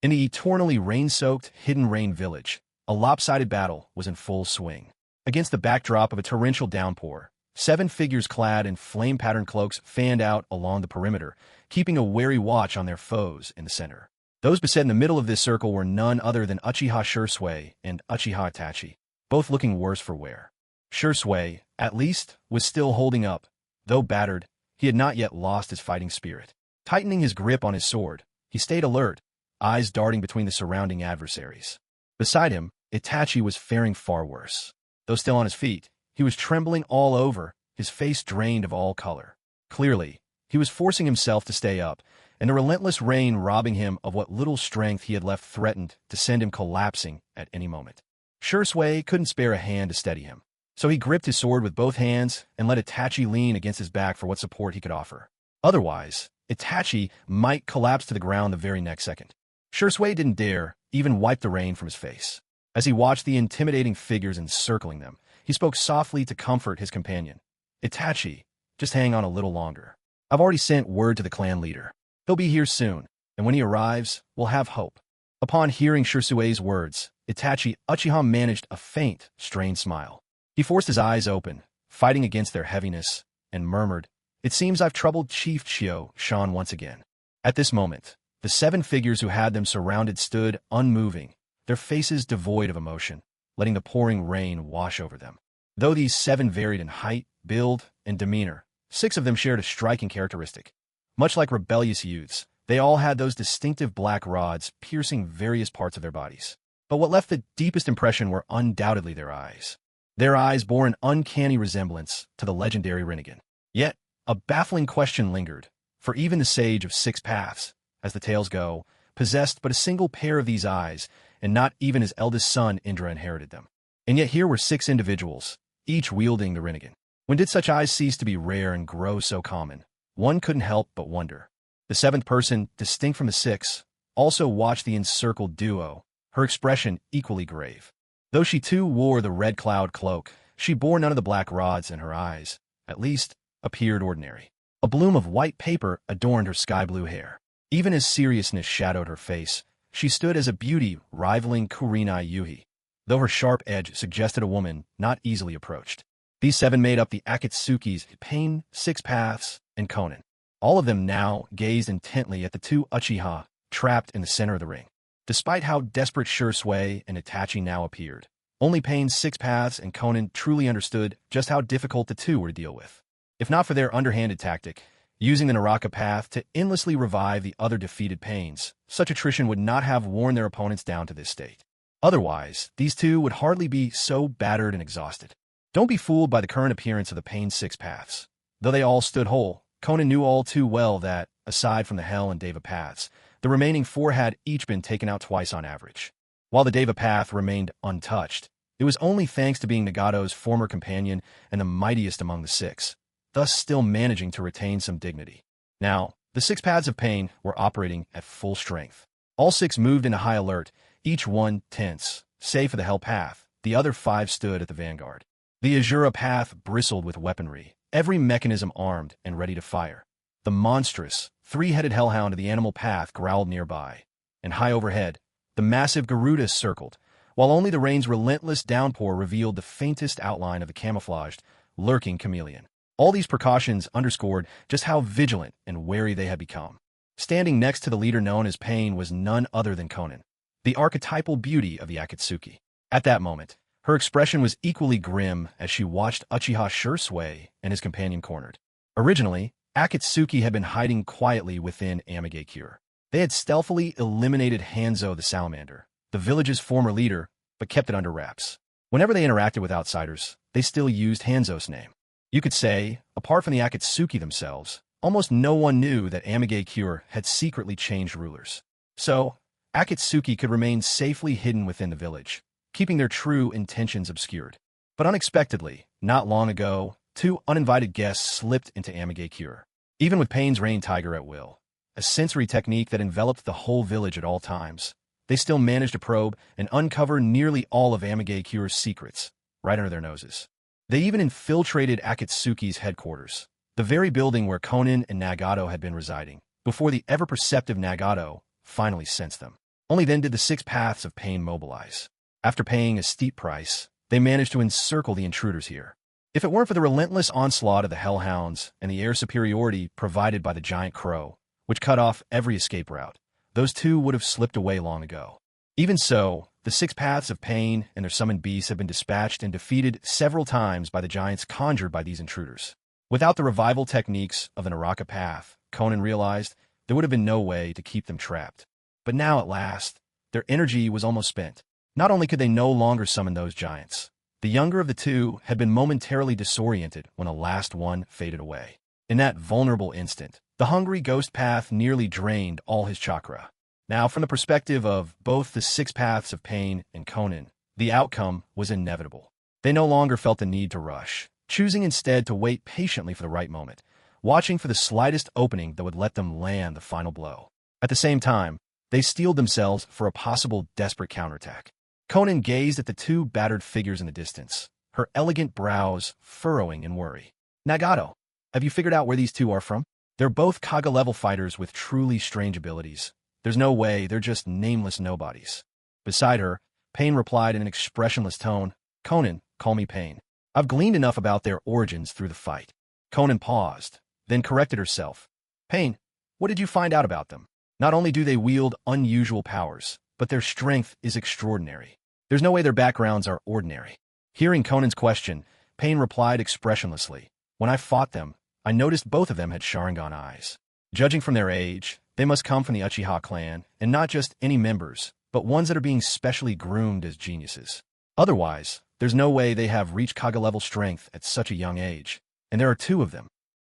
In the eternally rain-soaked Hidden Rain village, a lopsided battle was in full swing. Against the backdrop of a torrential downpour, 7 figures clad in flame-patterned cloaks fanned out along the perimeter, keeping a wary watch on their foes in the center. Those beset in the middle of this circle were none other than Uchiha Shirsue and Uchiha Itachi, both looking worse for wear. Shirsue, at least, was still holding up. Though battered, he had not yet lost his fighting spirit. Tightening his grip on his sword, he stayed alert, eyes darting between the surrounding adversaries. Beside him, Itachi was faring far worse. Though still on his feet, he was trembling all over, his face drained of all color. Clearly, he was forcing himself to stay up, and the relentless rain robbing him of what little strength he had left threatened to send him collapsing at any moment. Shirsue couldn't spare a hand to steady him, so he gripped his sword with both hands and let Itachi lean against his back for what support he could offer. Otherwise, Itachi might collapse to the ground the very next second. Shirsue didn't dare even wipe the rain from his face. As he watched the intimidating figures encircling them, he spoke softly to comfort his companion. "Itachi, just hang on a little longer. I've already sent word to the clan leader. He'll be here soon, and when he arrives, we'll have hope." Upon hearing Shirsue's words, Itachi Uchiha managed a faint, strained smile. He forced his eyes open, fighting against their heaviness, and murmured, "It seems I've troubled Chief Chio Shan once again." At this moment, the 7 figures who had them surrounded stood unmoving, their faces devoid of emotion, letting the pouring rain wash over them. Though these 7 varied in height, build, and demeanor, 6 of them shared a striking characteristic. Much like rebellious youths, they all had those distinctive black rods piercing various parts of their bodies. But what left the deepest impression were undoubtedly their eyes. Their eyes bore an uncanny resemblance to the legendary Rinnegan. Yet, a baffling question lingered, for even the Sage of 6 Paths, as the tales go, possessed but a single pair of these eyes, and not even his eldest son Indra inherited them. And yet here were 6 individuals, each wielding the Rinnegan. When did such eyes cease to be rare and grow so common? One couldn't help but wonder. The 7th person, distinct from the 6, also watched the encircled duo, her expression equally grave. Though she too wore the red cloud cloak, she bore none of the black rods, and her eyes, at least, appeared ordinary. A bloom of white paper adorned her sky-blue hair. Even as seriousness shadowed her face, she stood as a beauty rivaling Kurenai Yuhi, though her sharp edge suggested a woman not easily approached. These 7 made up the Akatsuki's Pain, 6 Paths, and Konan. All of them now gazed intently at the 2 Uchiha, trapped in the center of the ring. Despite how desperate Shirsue and Itachi now appeared, only Pain, 6 Paths, and Konan truly understood just how difficult the 2 were to deal with. If not for their underhanded tactic, using the Naraka path to endlessly revive the other defeated Pains, such attrition would not have worn their opponents down to this state. Otherwise, these 2 would hardly be so battered and exhausted. Don't be fooled by the current appearance of the Pain 6 Paths. Though they all stood whole, Konan knew all too well that, aside from the Hell and Deva paths, the remaining 4 had each been taken out twice on average. While the Deva path remained untouched, it was only thanks to being Nagato's former companion and the mightiest among the 6. thus still managing to retain some dignity. Now, the six paths of pain were operating at full strength. All six moved into high alert, each one tense. Save for the Hell Path, the other five stood at the vanguard. The Azura Path bristled with weaponry, every mechanism armed and ready to fire. The monstrous, three-headed hellhound of the Animal Path growled nearby, and high overhead, the massive Garuda circled, while only the rain's relentless downpour revealed the faintest outline of the camouflaged, lurking chameleon. All these precautions underscored just how vigilant and wary they had become. Standing next to the leader known as Pain was none other than Konan, the archetypal beauty of the Akatsuki. At that moment, her expression was equally grim as she watched Uchiha Shursui and his companion cornered. Originally, Akatsuki had been hiding quietly within Mangekyo. They had stealthily eliminated Hanzo the Salamander, the village's former leader, but kept it under wraps. Whenever they interacted with outsiders, they still used Hanzo's name. You could say, apart from the Akatsuki themselves, almost no one knew that Mangekyo had secretly changed rulers. So, Akatsuki could remain safely hidden within the village, keeping their true intentions obscured. But unexpectedly, not long ago, two uninvited guests slipped into Mangekyo. Even with Pain's Rain Tiger at will, a sensory technique that enveloped the whole village at all times, they still managed to probe and uncover nearly all of Mangekyo's secrets, right under their noses. They even infiltrated Akatsuki's headquarters, the very building where Konan and Nagato had been residing, before the ever-perceptive Nagato finally sensed them. Only then did the six paths of pain mobilize. After paying a steep price, they managed to encircle the intruders here. If it weren't for the relentless onslaught of the hellhounds and the air superiority provided by the giant crow, which cut off every escape route, those two would have slipped away long ago. Even so, the six paths of pain and their summoned beasts have been dispatched and defeated several times by the giants conjured by these intruders. Without the revival techniques of the Naraka path, Konan realized there would have been no way to keep them trapped. But now at last, their energy was almost spent. Not only could they no longer summon those giants, the younger of the two had been momentarily disoriented when the last one faded away. In that vulnerable instant, the hungry ghost path nearly drained all his chakra. Now, from the perspective of both the six paths of pain and Konan, the outcome was inevitable. They no longer felt the need to rush, choosing instead to wait patiently for the right moment, watching for the slightest opening that would let them land the final blow. At the same time, they steeled themselves for a possible desperate counterattack. Konan gazed at the two battered figures in the distance, her elegant brows furrowing in worry. Nagato, have you figured out where these two are from? They're both Kaga-level fighters with truly strange abilities. There's no way they're just nameless nobodies. Beside her, Pain replied in an expressionless tone, Konan, call me Pain. I've gleaned enough about their origins through the fight. Konan paused, then corrected herself. Pain, what did you find out about them? Not only do they wield unusual powers, but their strength is extraordinary. There's no way their backgrounds are ordinary. Hearing Conan's question, Pain replied expressionlessly. When I fought them, I noticed both of them had Sharingan eyes. Judging from their age, they must come from the Uchiha clan, and not just any members, but ones that are being specially groomed as geniuses. Otherwise, there's no way they have reached Kaga-level strength at such a young age. And there are two of them.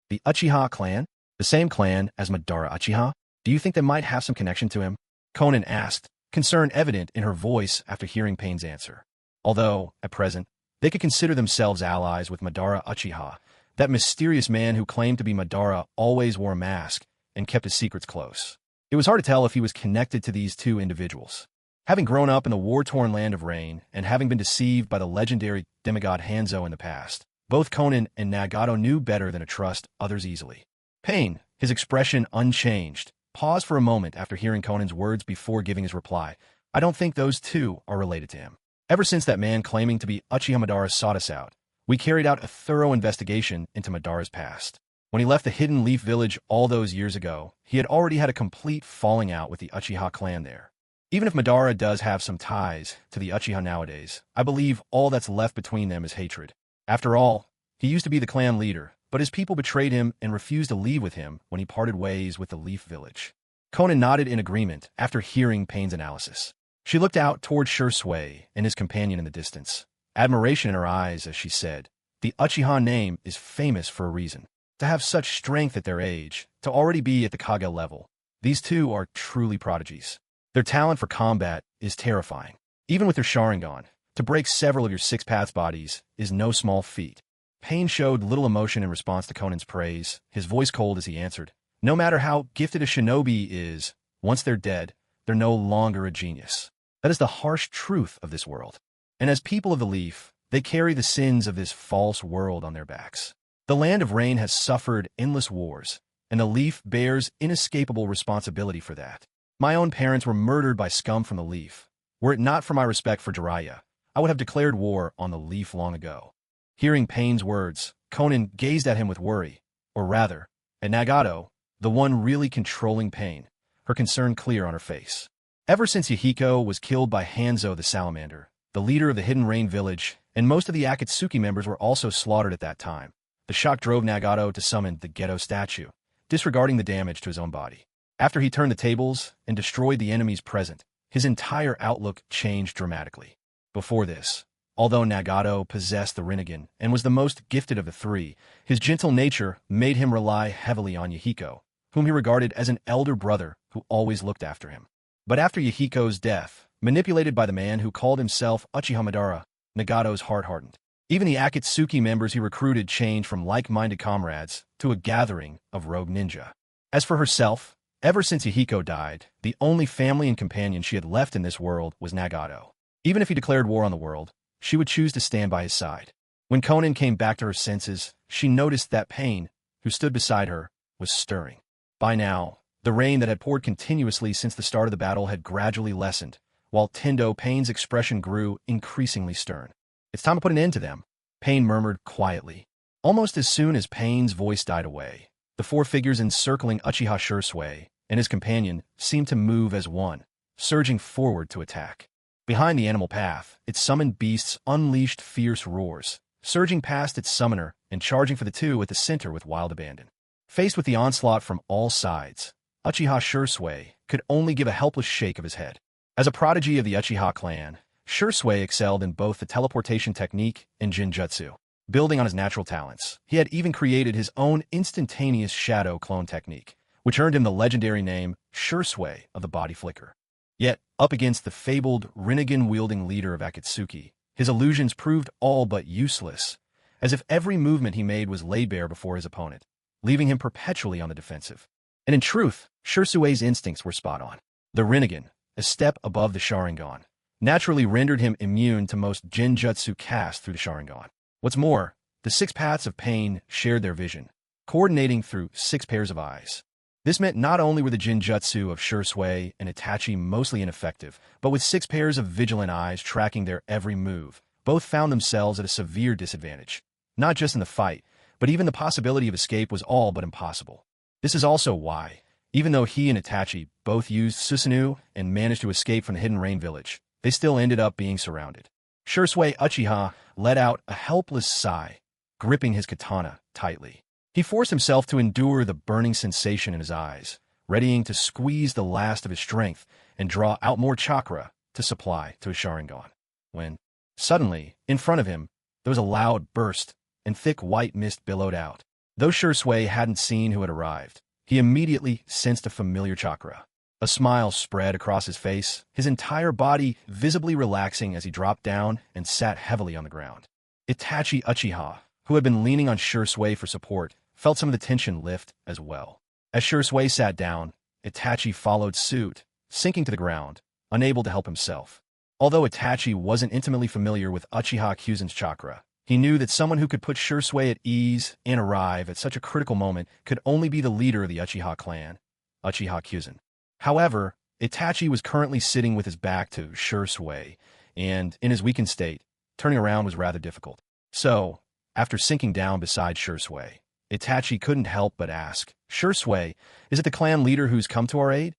The Uchiha clan? The same clan as Madara Uchiha? Do you think they might have some connection to him? Konan asked, concern evident in her voice after hearing Pain's answer. Although, at present, they could consider themselves allies with Madara Uchiha, that mysterious man who claimed to be Madara always wore a mask and kept his secrets close. It was hard to tell if he was connected to these two individuals. Having grown up in the war-torn land of Rain and having been deceived by the legendary demigod Hanzo in the past, both Konan and Nagato knew better than to trust others easily. Pain, his expression unchanged, paused for a moment after hearing Conan's words before giving his reply. I don't think those two are related to him. Ever since that man claiming to be Uchiha Madara sought us out, we carried out a thorough investigation into Madara's past. When he left the Hidden Leaf Village all those years ago, he had already had a complete falling out with the Uchiha clan there. Even if Madara does have some ties to the Uchiha nowadays, I believe all that's left between them is hatred. After all, he used to be the clan leader, but his people betrayed him and refused to leave with him when he parted ways with the Leaf Village. Konan nodded in agreement after hearing Pain's analysis. She looked out toward Shursui and his companion in the distance, admiration in her eyes as she said, the Uchiha name is famous for a reason. To have such strength at their age, to already be at the Kage level, these two are truly prodigies. Their talent for combat is terrifying. Even with their Sharingan, to break several of your six paths bodies is no small feat. Pain showed little emotion in response to Conan's praise, his voice cold as he answered, "No matter how gifted a shinobi is, once they're dead, they're no longer a genius. That is the harsh truth of this world. And as people of the leaf, they carry the sins of this false world on their backs. The land of rain has suffered endless wars, and the leaf bears inescapable responsibility for that. My own parents were murdered by scum from the leaf. Were it not for my respect for Jiraiya, I would have declared war on the leaf long ago." Hearing Pain's words, Conan gazed at him with worry, or rather, at Nagato, the one really controlling Pain, her concern clear on her face. Ever since Yahiko was killed by Hanzo the Salamander, the leader of the Hidden Rain village, and most of the Akatsuki members were also slaughtered at that time, the shock drove Nagato to summon the Ghetto statue, disregarding the damage to his own body. After he turned the tables and destroyed the enemies present, his entire outlook changed dramatically. Before this, although Nagato possessed the Rinnegan and was the most gifted of the three, his gentle nature made him rely heavily on Yahiko, whom he regarded as an elder brother who always looked after him. But after Yahiko's death, manipulated by the man who called himself Uchiha Madara, Nagato's heart hardened. Even the Akatsuki members he recruited changed from like-minded comrades to a gathering of rogue ninja. As for herself, ever since Yahiko died, the only family and companion she had left in this world was Nagato. Even if he declared war on the world, she would choose to stand by his side. When Conan came back to her senses, she noticed that Pain, who stood beside her, was stirring. By now, the rain that had poured continuously since the start of the battle had gradually lessened, while Tendo Pain's expression grew increasingly stern. "It's time to put an end to them," Pain murmured quietly. Almost as soon as Pain's voice died away, the four figures encircling Uchiha Shursui and his companion seemed to move as one, surging forward to attack. Behind the animal path, its summoned beasts unleashed fierce roars, surging past its summoner and charging for the two at the center with wild abandon. Faced with the onslaught from all sides, Uchiha Shursui could only give a helpless shake of his head. As a prodigy of the Uchiha clan, Shursui excelled in both the teleportation technique and Jinjutsu. Building on his natural talents, he had even created his own instantaneous shadow clone technique, which earned him the legendary name Shursui of the Body Flicker. Yet, up against the fabled Rinnegan-wielding leader of Akatsuki, his illusions proved all but useless, as if every movement he made was laid bare before his opponent, leaving him perpetually on the defensive. And in truth, Shursui's instincts were spot on. The Rinnegan, a step above the Sharingan, naturally rendered him immune to most Genjutsu cast through the Sharingan. What's more, the 6 paths of Pain shared their vision, coordinating through 6 pairs of eyes. This meant not only were the Jinjutsu of Shursui and Itachi mostly ineffective, but with 6 pairs of vigilant eyes tracking their every move, both found themselves at a severe disadvantage. Not just in the fight, but even the possibility of escape was all but impossible. This is also why, even though he and Itachi both used Susanoo and managed to escape from the Hidden Rain village, they still ended up being surrounded. Shursui Uchiha let out a helpless sigh, gripping his katana tightly. He forced himself to endure the burning sensation in his eyes, readying to squeeze the last of his strength and draw out more chakra to supply to his Sharingan. When, suddenly, in front of him, there was a loud burst, and thick white mist billowed out. Though Shursui hadn't seen who had arrived, he immediately sensed a familiar chakra. A smile spread across his face, his entire body visibly relaxing as he dropped down and sat heavily on the ground. Itachi Uchiha, who had been leaning on Shursui for support, felt some of the tension lift as well. As Shursui sat down, Itachi followed suit, sinking to the ground, unable to help himself. Although Itachi wasn't intimately familiar with Uchiha Kyuzen's chakra, he knew that someone who could put Shursui at ease and arrive at such a critical moment could only be the leader of the Uchiha clan, Uchiha Kyuzen. However, Itachi was currently sitting with his back to Shursui, and, in his weakened state, turning around was rather difficult. So, after sinking down beside Shursui, Itachi couldn't help but ask, "Shursui, is it the clan leader who's come to our aid?"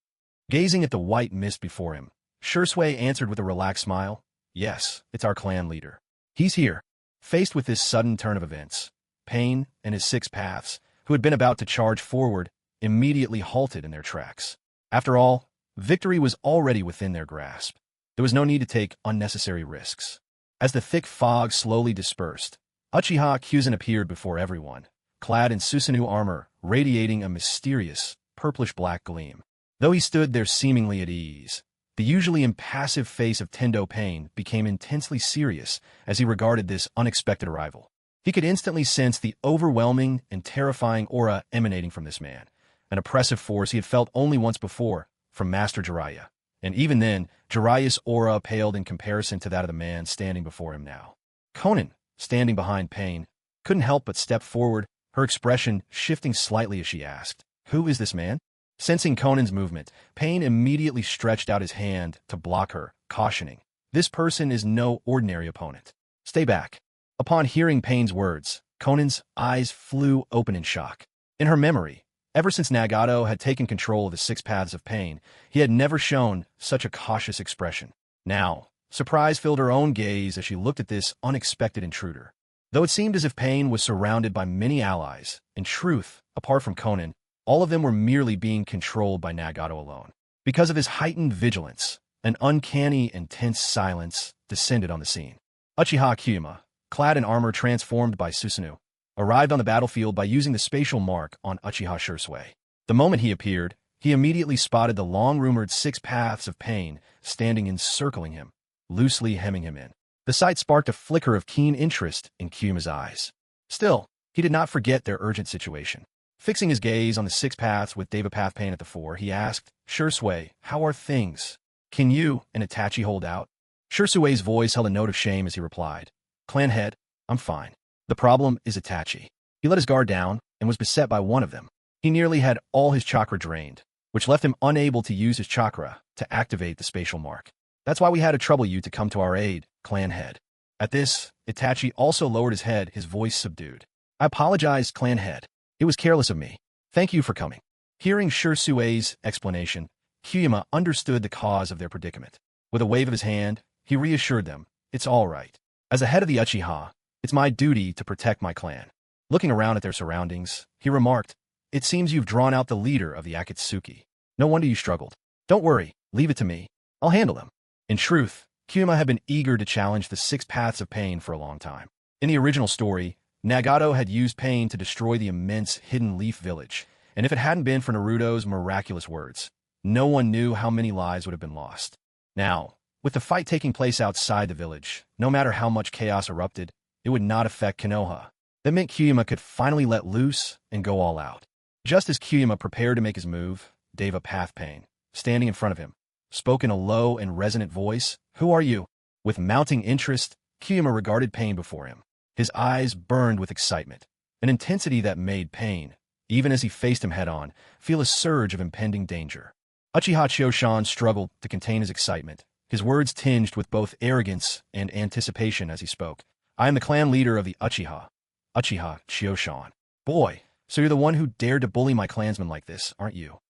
Gazing at the white mist before him, Shursui answered with a relaxed smile, "Yes, it's our clan leader. He's here." Faced with this sudden turn of events, Pain and his 6 paths, who had been about to charge forward, immediately halted in their tracks. After all, victory was already within their grasp. There was no need to take unnecessary risks. As the thick fog slowly dispersed, Uchiha Kyuzen appeared before everyone, clad in Susanoo armor, radiating a mysterious, purplish-black gleam. Though he stood there seemingly at ease, the usually impassive face of Tendo Pain became intensely serious as he regarded this unexpected arrival. He could instantly sense the overwhelming and terrifying aura emanating from this man, an oppressive force he had felt only once before from Master Jiraiya. And even then, Jiraiya's aura paled in comparison to that of the man standing before him now. Conan, standing behind Pain, couldn't help but step forward, her expression shifting slightly as she asked, "Who is this man?" Sensing Conan's movement, Pain immediately stretched out his hand to block her, cautioning, "This person is no ordinary opponent. Stay back." Upon hearing Pain's words, Conan's eyes flew open in shock. In her memory, ever since Nagato had taken control of the Six Paths of Pain, he had never shown such a cautious expression. Now, surprise filled her own gaze as she looked at this unexpected intruder. Though it seemed as if Pain was surrounded by many allies, in truth, apart from Conan, all of them were merely being controlled by Nagato alone. Because of his heightened vigilance, an uncanny and tense silence descended on the scene. Uchiha Kyuma, clad in armor transformed by Susanoo, arrived on the battlefield by using the spatial mark on Uchiha Shursui. The moment he appeared, he immediately spotted the long-rumored Six Paths of Pain standing encircling him, loosely hemming him in. The sight sparked a flicker of keen interest in Kyuma's eyes. Still, he did not forget their urgent situation. Fixing his gaze on the Six Paths with Devapath Pain at the fore, he asked, "Shursui, how are things? Can you and Itachi hold out?" Shursui's voice held a note of shame as he replied, "Clan head, I'm fine. The problem is Itachi. He let his guard down and was beset by one of them. He nearly had all his chakra drained, which left him unable to use his chakra to activate the spatial mark. That's why we had to trouble you to come to our aid, clan head." At this, Itachi also lowered his head, his voice subdued. "I apologize, clan head. It was careless of me. Thank you for coming." Hearing Shursui's explanation, Kyuma understood the cause of their predicament. With a wave of his hand, he reassured them, "It's all right. As the head of the Uchiha, it's my duty to protect my clan." Looking around at their surroundings, he remarked, "It seems you've drawn out the leader of the Akatsuki. No wonder you struggled. Don't worry, leave it to me. I'll handle him." In truth, Kyuma had been eager to challenge the Six Paths of Pain for a long time. In the original story, Nagato had used Pain to destroy the immense Hidden Leaf Village, and if it hadn't been for Naruto's miraculous words, no one knew how many lives would have been lost. Now, with the fight taking place outside the village, no matter how much chaos erupted, it would not affect Konoha. That meant Kyuma could finally let loose and go all out. Just as Kyuma prepared to make his move, Devapath Pain, standing in front of him, spoke in a low and resonant voice, "Who are you?" With mounting interest, Kyuma regarded Pain before him. His eyes burned with excitement, an intensity that made Pain, even as he faced him head-on, feel a surge of impending danger. Uchiha Choshan struggled to contain his excitement, his words tinged with both arrogance and anticipation as he spoke. "I am the clan leader of the Uchiha, Uchiha Choshan." "Boy, so you're the one who dared to bully my clansmen like this, aren't you?"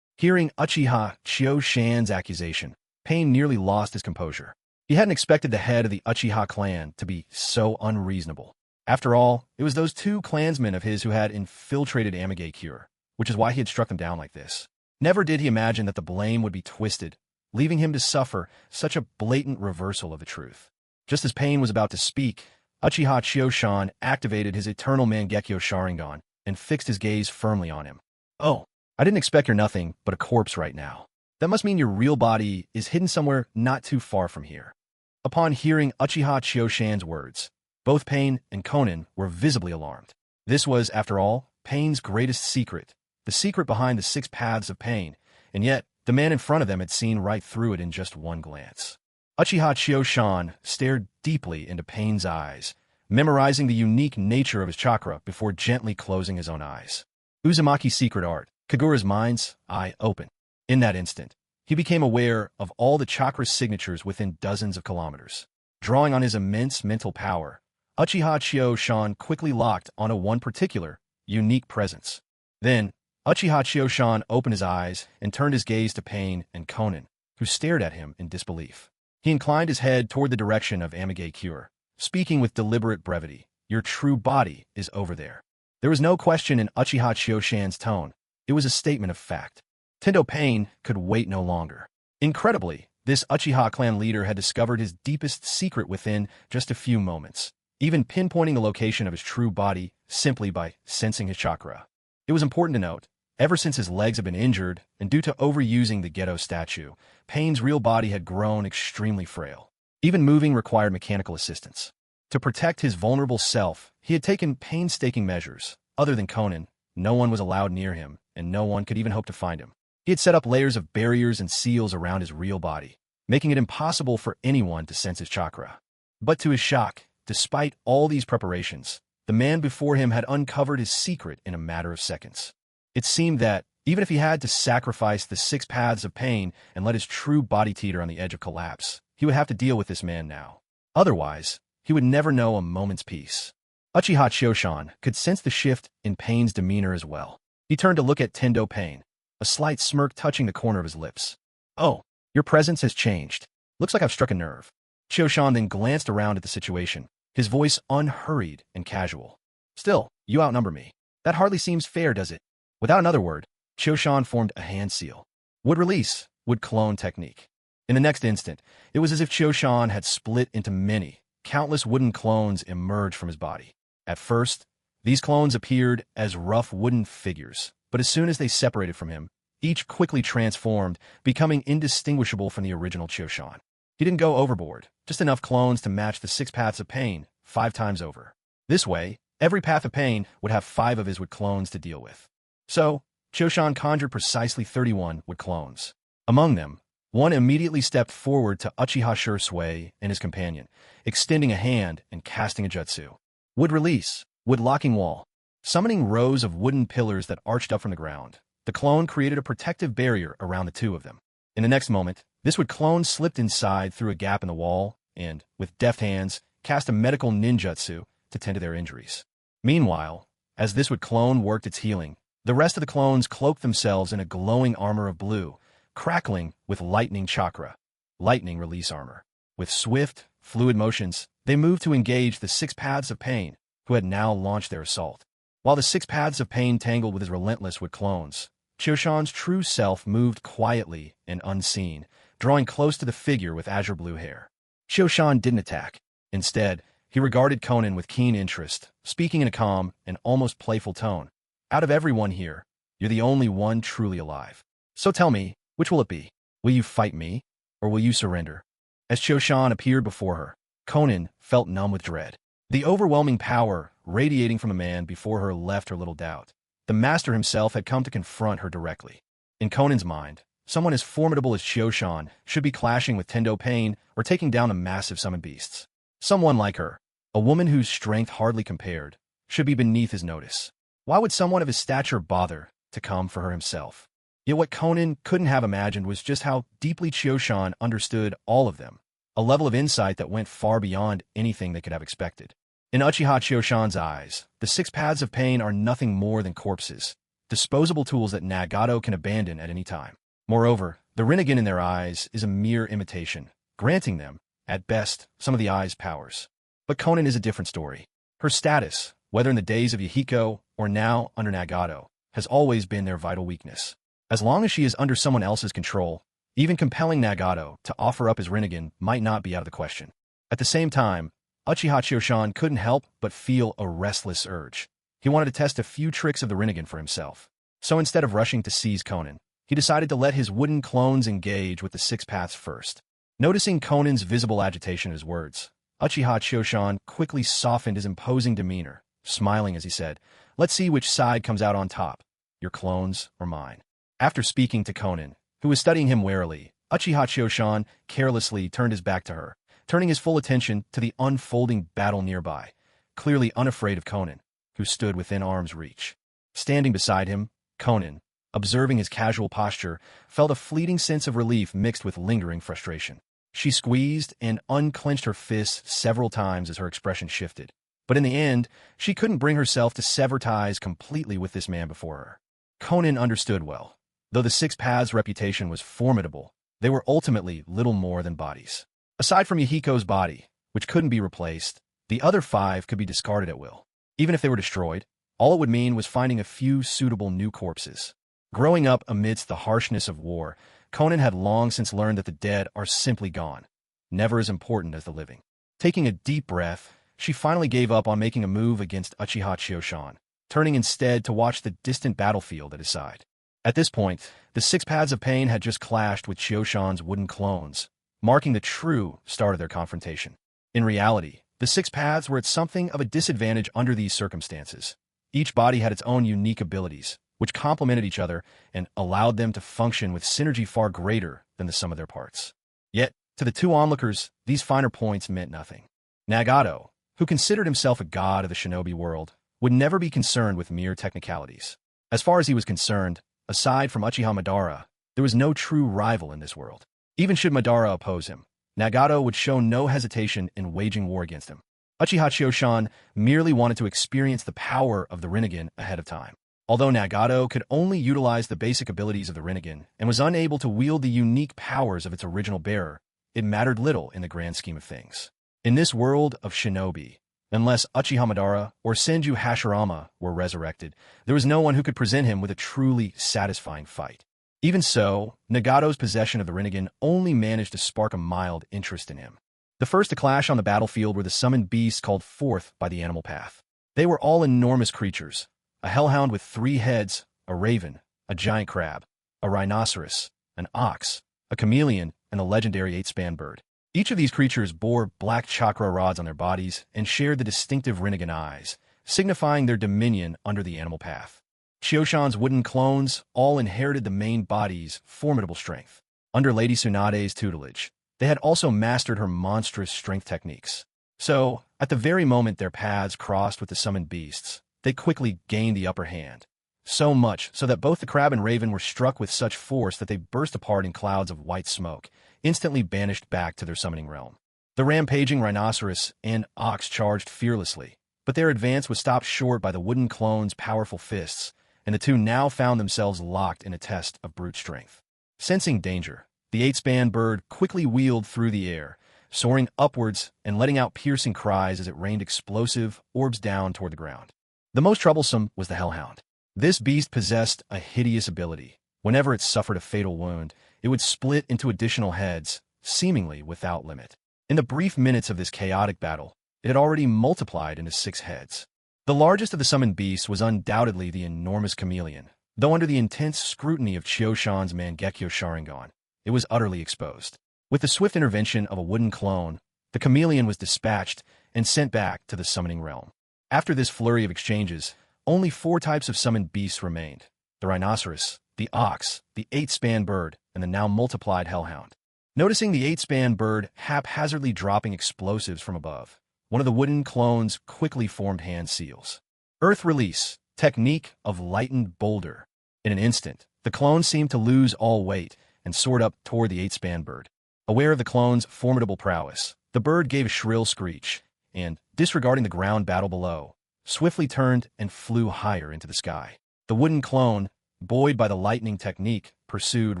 Hearing Uchiha Choshan's accusation, Pain nearly lost his composure. He hadn't expected the head of the Uchiha clan to be so unreasonable. After all, it was those two clansmen of his who had infiltrated Mangekyo, which is why he had struck them down like this. Never did he imagine that the blame would be twisted, leaving him to suffer such a blatant reversal of the truth. Just as Pain was about to speak, Uchiha Choshan activated his eternal Mangekyo Sharingan and fixed his gaze firmly on him. "Oh, I didn't expect you're nothing but a corpse right now. That must mean your real body is hidden somewhere not too far from here." Upon hearing Uchiha Choshan's words, both Pain and Conan were visibly alarmed. This was, after all, Pain's greatest secret, the secret behind the Six Paths of Pain, and yet the man in front of them had seen right through it in just one glance. Uchiha Choshan stared deeply into Pain's eyes, memorizing the unique nature of his chakra before gently closing his own eyes. Uzumaki's secret art, Kagura's mind's eye opened. In that instant, he became aware of all the chakra signatures within dozens of kilometers. Drawing on his immense mental power, Uchiha Choshan quickly locked onto one particular, unique presence. Then, Uchiha Choshan opened his eyes and turned his gaze to Pain and Conan, who stared at him in disbelief. He inclined his head toward the direction of Mangekyo, speaking with deliberate brevity, "Your true body is over there." There was no question in Uchiha Choshan's tone. It was a statement of fact. Tendo Pain could wait no longer. Incredibly, this Uchiha clan leader had discovered his deepest secret within just a few moments, even pinpointing the location of his true body simply by sensing his chakra. It was important to note, ever since his legs had been injured, and due to overusing the Ghetto statue, Pain's real body had grown extremely frail. Even moving required mechanical assistance. To protect his vulnerable self, he had taken painstaking measures. Other than Conan, no one was allowed near him, and no one could even hope to find him. He had set up layers of barriers and seals around his real body, making it impossible for anyone to sense his chakra. But to his shock, despite all these preparations, the man before him had uncovered his secret in a matter of seconds. It seemed that, even if he had to sacrifice the 6 paths of pain and let his true body teeter on the edge of collapse, he would have to deal with this man now. Otherwise, he would never know a moment's peace. Uchiha Choshan could sense the shift in Pain's demeanor as well. He turned to look at Tendo Pain, a slight smirk touching the corner of his lips. "Oh, your presence has changed. Looks like I've struck a nerve." Choshan then glanced around at the situation, his voice unhurried and casual. "Still, you outnumber me. That hardly seems fair, does it?" Without another word, Choshan formed a hand seal. Would release, would clone technique. In the next instant, it was as if Choshan had split into many, countless wooden clones emerged from his body. At first, these clones appeared as rough wooden figures, but as soon as they separated from him, each quickly transformed, becoming indistinguishable from the original Choshan. He didn't go overboard, just enough clones to match the 6 paths of pain 5 times over. This way, every path of pain would have 5 of his wood clones to deal with. So, Choshan conjured precisely 31 wood clones. Among them, one immediately stepped forward to Uchiha Shursui and his companion, extending a hand and casting a jutsu. Wood release, wood locking wall. Summoning rows of wooden pillars that arched up from the ground, the clone created a protective barrier around the 2 of them. In the next moment, this wood clone slipped inside through a gap in the wall and, with deft hands, cast a medical ninjutsu to tend to their injuries. Meanwhile, as this wood clone worked its healing, the rest of the clones cloaked themselves in a glowing armor of blue, crackling with lightning chakra, lightning release armor. With swift, fluid motions, they moved to engage the 6 paths of pain, who had now launched their assault. While the 6 paths of pain tangled with his relentless wood clones, Choshan's true self moved quietly and unseen, drawing close to the figure with azure blue hair. Choshan didn't attack. Instead, he regarded Conan with keen interest, speaking in a calm and almost playful tone. "Out of everyone here, you're the only one truly alive. So tell me, which will it be? Will you fight me, or will you surrender?" As Choshan appeared before her, Conan felt numb with dread. The overwhelming power radiating from the man before her left her little doubt. The master himself had come to confront her directly. In Conan's mind, someone as formidable as Choshan should be clashing with Tendo Pain or taking down the massive summon beasts. Someone like her, a woman whose strength hardly compared, should be beneath his notice. Why would someone of his stature bother to come for her himself? Yet what Conan couldn't have imagined was just how deeply Choshan understood all of them, a level of insight that went far beyond anything they could have expected. In Uchiha Choshan's eyes, the 6 paths of pain are nothing more than corpses, disposable tools that Nagato can abandon at any time. Moreover, the Rinnegan in their eyes is a mere imitation, granting them, at best, some of the eye's powers. But Conan is a different story. Her status, whether in the days of Yahiko or now under Nagato, has always been their vital weakness. As long as she is under someone else's control, even compelling Nagato to offer up his Rinnegan might not be out of the question. At the same time, Uchiha Choshan couldn't help but feel a restless urge. He wanted to test a few tricks of the Rinnegan for himself. So instead of rushing to seize Conan, he decided to let his wooden clones engage with the 6 paths first. Noticing Conan's visible agitation at his words, Uchiha Choshan quickly softened his imposing demeanor, smiling as he said, "Let's see which side comes out on top, your clones or mine." After speaking to Conan, who was studying him warily, Uchiha Choshan carelessly turned his back to her, turning his full attention to the unfolding battle nearby, clearly unafraid of Conan, who stood within arm's reach. Standing beside him, Conan, observing his casual posture, felt a fleeting sense of relief mixed with lingering frustration. She squeezed and unclenched her fists several times as her expression shifted. But in the end, she couldn't bring herself to sever ties completely with this man before her. Conan understood well. Though the 6 paths' reputation was formidable, they were ultimately little more than bodies. Aside from Yahiko's body, which couldn't be replaced, the other 5 could be discarded at will. Even if they were destroyed, all it would mean was finding a few suitable new corpses. Growing up amidst the harshness of war, Conan had long since learned that the dead are simply gone, never as important as the living. Taking a deep breath, she finally gave up on making a move against Uchiha Choshan, turning instead to watch the distant battlefield at his side. At this point, the 6 paths of pain had just clashed with Choshan's wooden clones, marking the true start of their confrontation. In reality, The 6 paths were at something of a disadvantage under these circumstances. Each body had its own unique abilities, which complemented each other and allowed them to function with synergy far greater than the sum of their parts. Yet, to the two onlookers, these finer points meant nothing. Nagato, who considered himself a god of the shinobi world, would never be concerned with mere technicalities. As far as he was concerned, aside from Uchiha Madara, there was no true rival in this world. Even should Madara oppose him, Nagato would show no hesitation in waging war against him. Uchiha Chiyoshan merely wanted to experience the power of the Rinnegan ahead of time. Although Nagato could only utilize the basic abilities of the Rinnegan and was unable to wield the unique powers of its original bearer, it mattered little in the grand scheme of things. In this world of shinobi, unless Uchiha Madara or Senju Hashirama were resurrected, there was no one who could present him with a truly satisfying fight. Even so, Nagato's possession of the Rinnegan only managed to spark a mild interest in him. The first to clash on the battlefield were the summoned beasts called forth by the animal path. They were all enormous creatures, a hellhound with 3 heads, a raven, a giant crab, a rhinoceros, an ox, a chameleon, and the legendary 8-span bird. Each of these creatures bore black chakra rods on their bodies and shared the distinctive Rinnegan eyes, signifying their dominion under the animal path. Chiyoshan's wooden clones all inherited the main body's formidable strength. Under Lady Tsunade's tutelage, they had also mastered her monstrous strength techniques. So, at the very moment their paths crossed with the summoned beasts, they quickly gained the upper hand. So much so that both the crab and raven were struck with such force that they burst apart in clouds of white smoke, instantly banished back to their summoning realm. The rampaging rhinoceros and ox charged fearlessly, but their advance was stopped short by the wooden clone's powerful fists, and the two now found themselves locked in a test of brute strength. Sensing danger, the 8-span bird quickly wheeled through the air, soaring upwards and letting out piercing cries as it rained explosive orbs down toward the ground. The most troublesome was the hellhound. This beast possessed a hideous ability. Whenever it suffered a fatal wound, it would split into additional heads, seemingly without limit. In the brief minutes of this chaotic battle, it had already multiplied into 6 heads. The largest of the summoned beasts was undoubtedly the enormous chameleon, though under the intense scrutiny of Chiyoshan's Mangekyo Sharingan, it was utterly exposed. With the swift intervention of a wooden clone, the chameleon was dispatched and sent back to the summoning realm. After this flurry of exchanges, only 4 types of summoned beasts remained: the rhinoceros, the ox, the 8-span bird, and the now multiplied hellhound. Noticing the 8-span bird haphazardly dropping explosives from above, one of the wooden clones quickly formed hand seals. Earth release, technique of lightened boulder. In an instant, the clone seemed to lose all weight and soared up toward the 8-span bird. Aware of the clone's formidable prowess, the bird gave a shrill screech and, disregarding the ground battle below, swiftly turned and flew higher into the sky. The wooden clone, buoyed by the lightning technique, pursued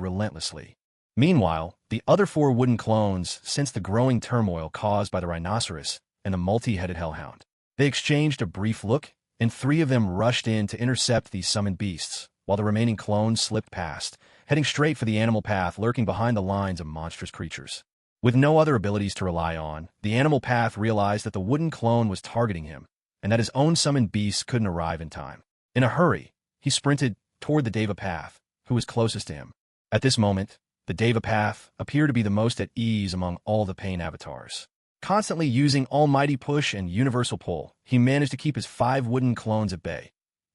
relentlessly. Meanwhile, the other 4 wooden clones sensed the growing turmoil caused by the rhinoceros and the multi-headed hellhound. They exchanged a brief look, and 3 of them rushed in to intercept these summoned beasts, while the remaining clones slipped past, heading straight for the animal path lurking behind the lines of monstrous creatures. With no other abilities to rely on, the animal path realized that the wooden clone was targeting him, and that his own summoned beasts couldn't arrive in time. In a hurry, he sprinted toward the Deva path, who was closest to him. At this moment, the Deva path appeared to be the most at ease among all the pain avatars. Constantly using almighty push and universal pull, he managed to keep his 5 wooden clones at bay.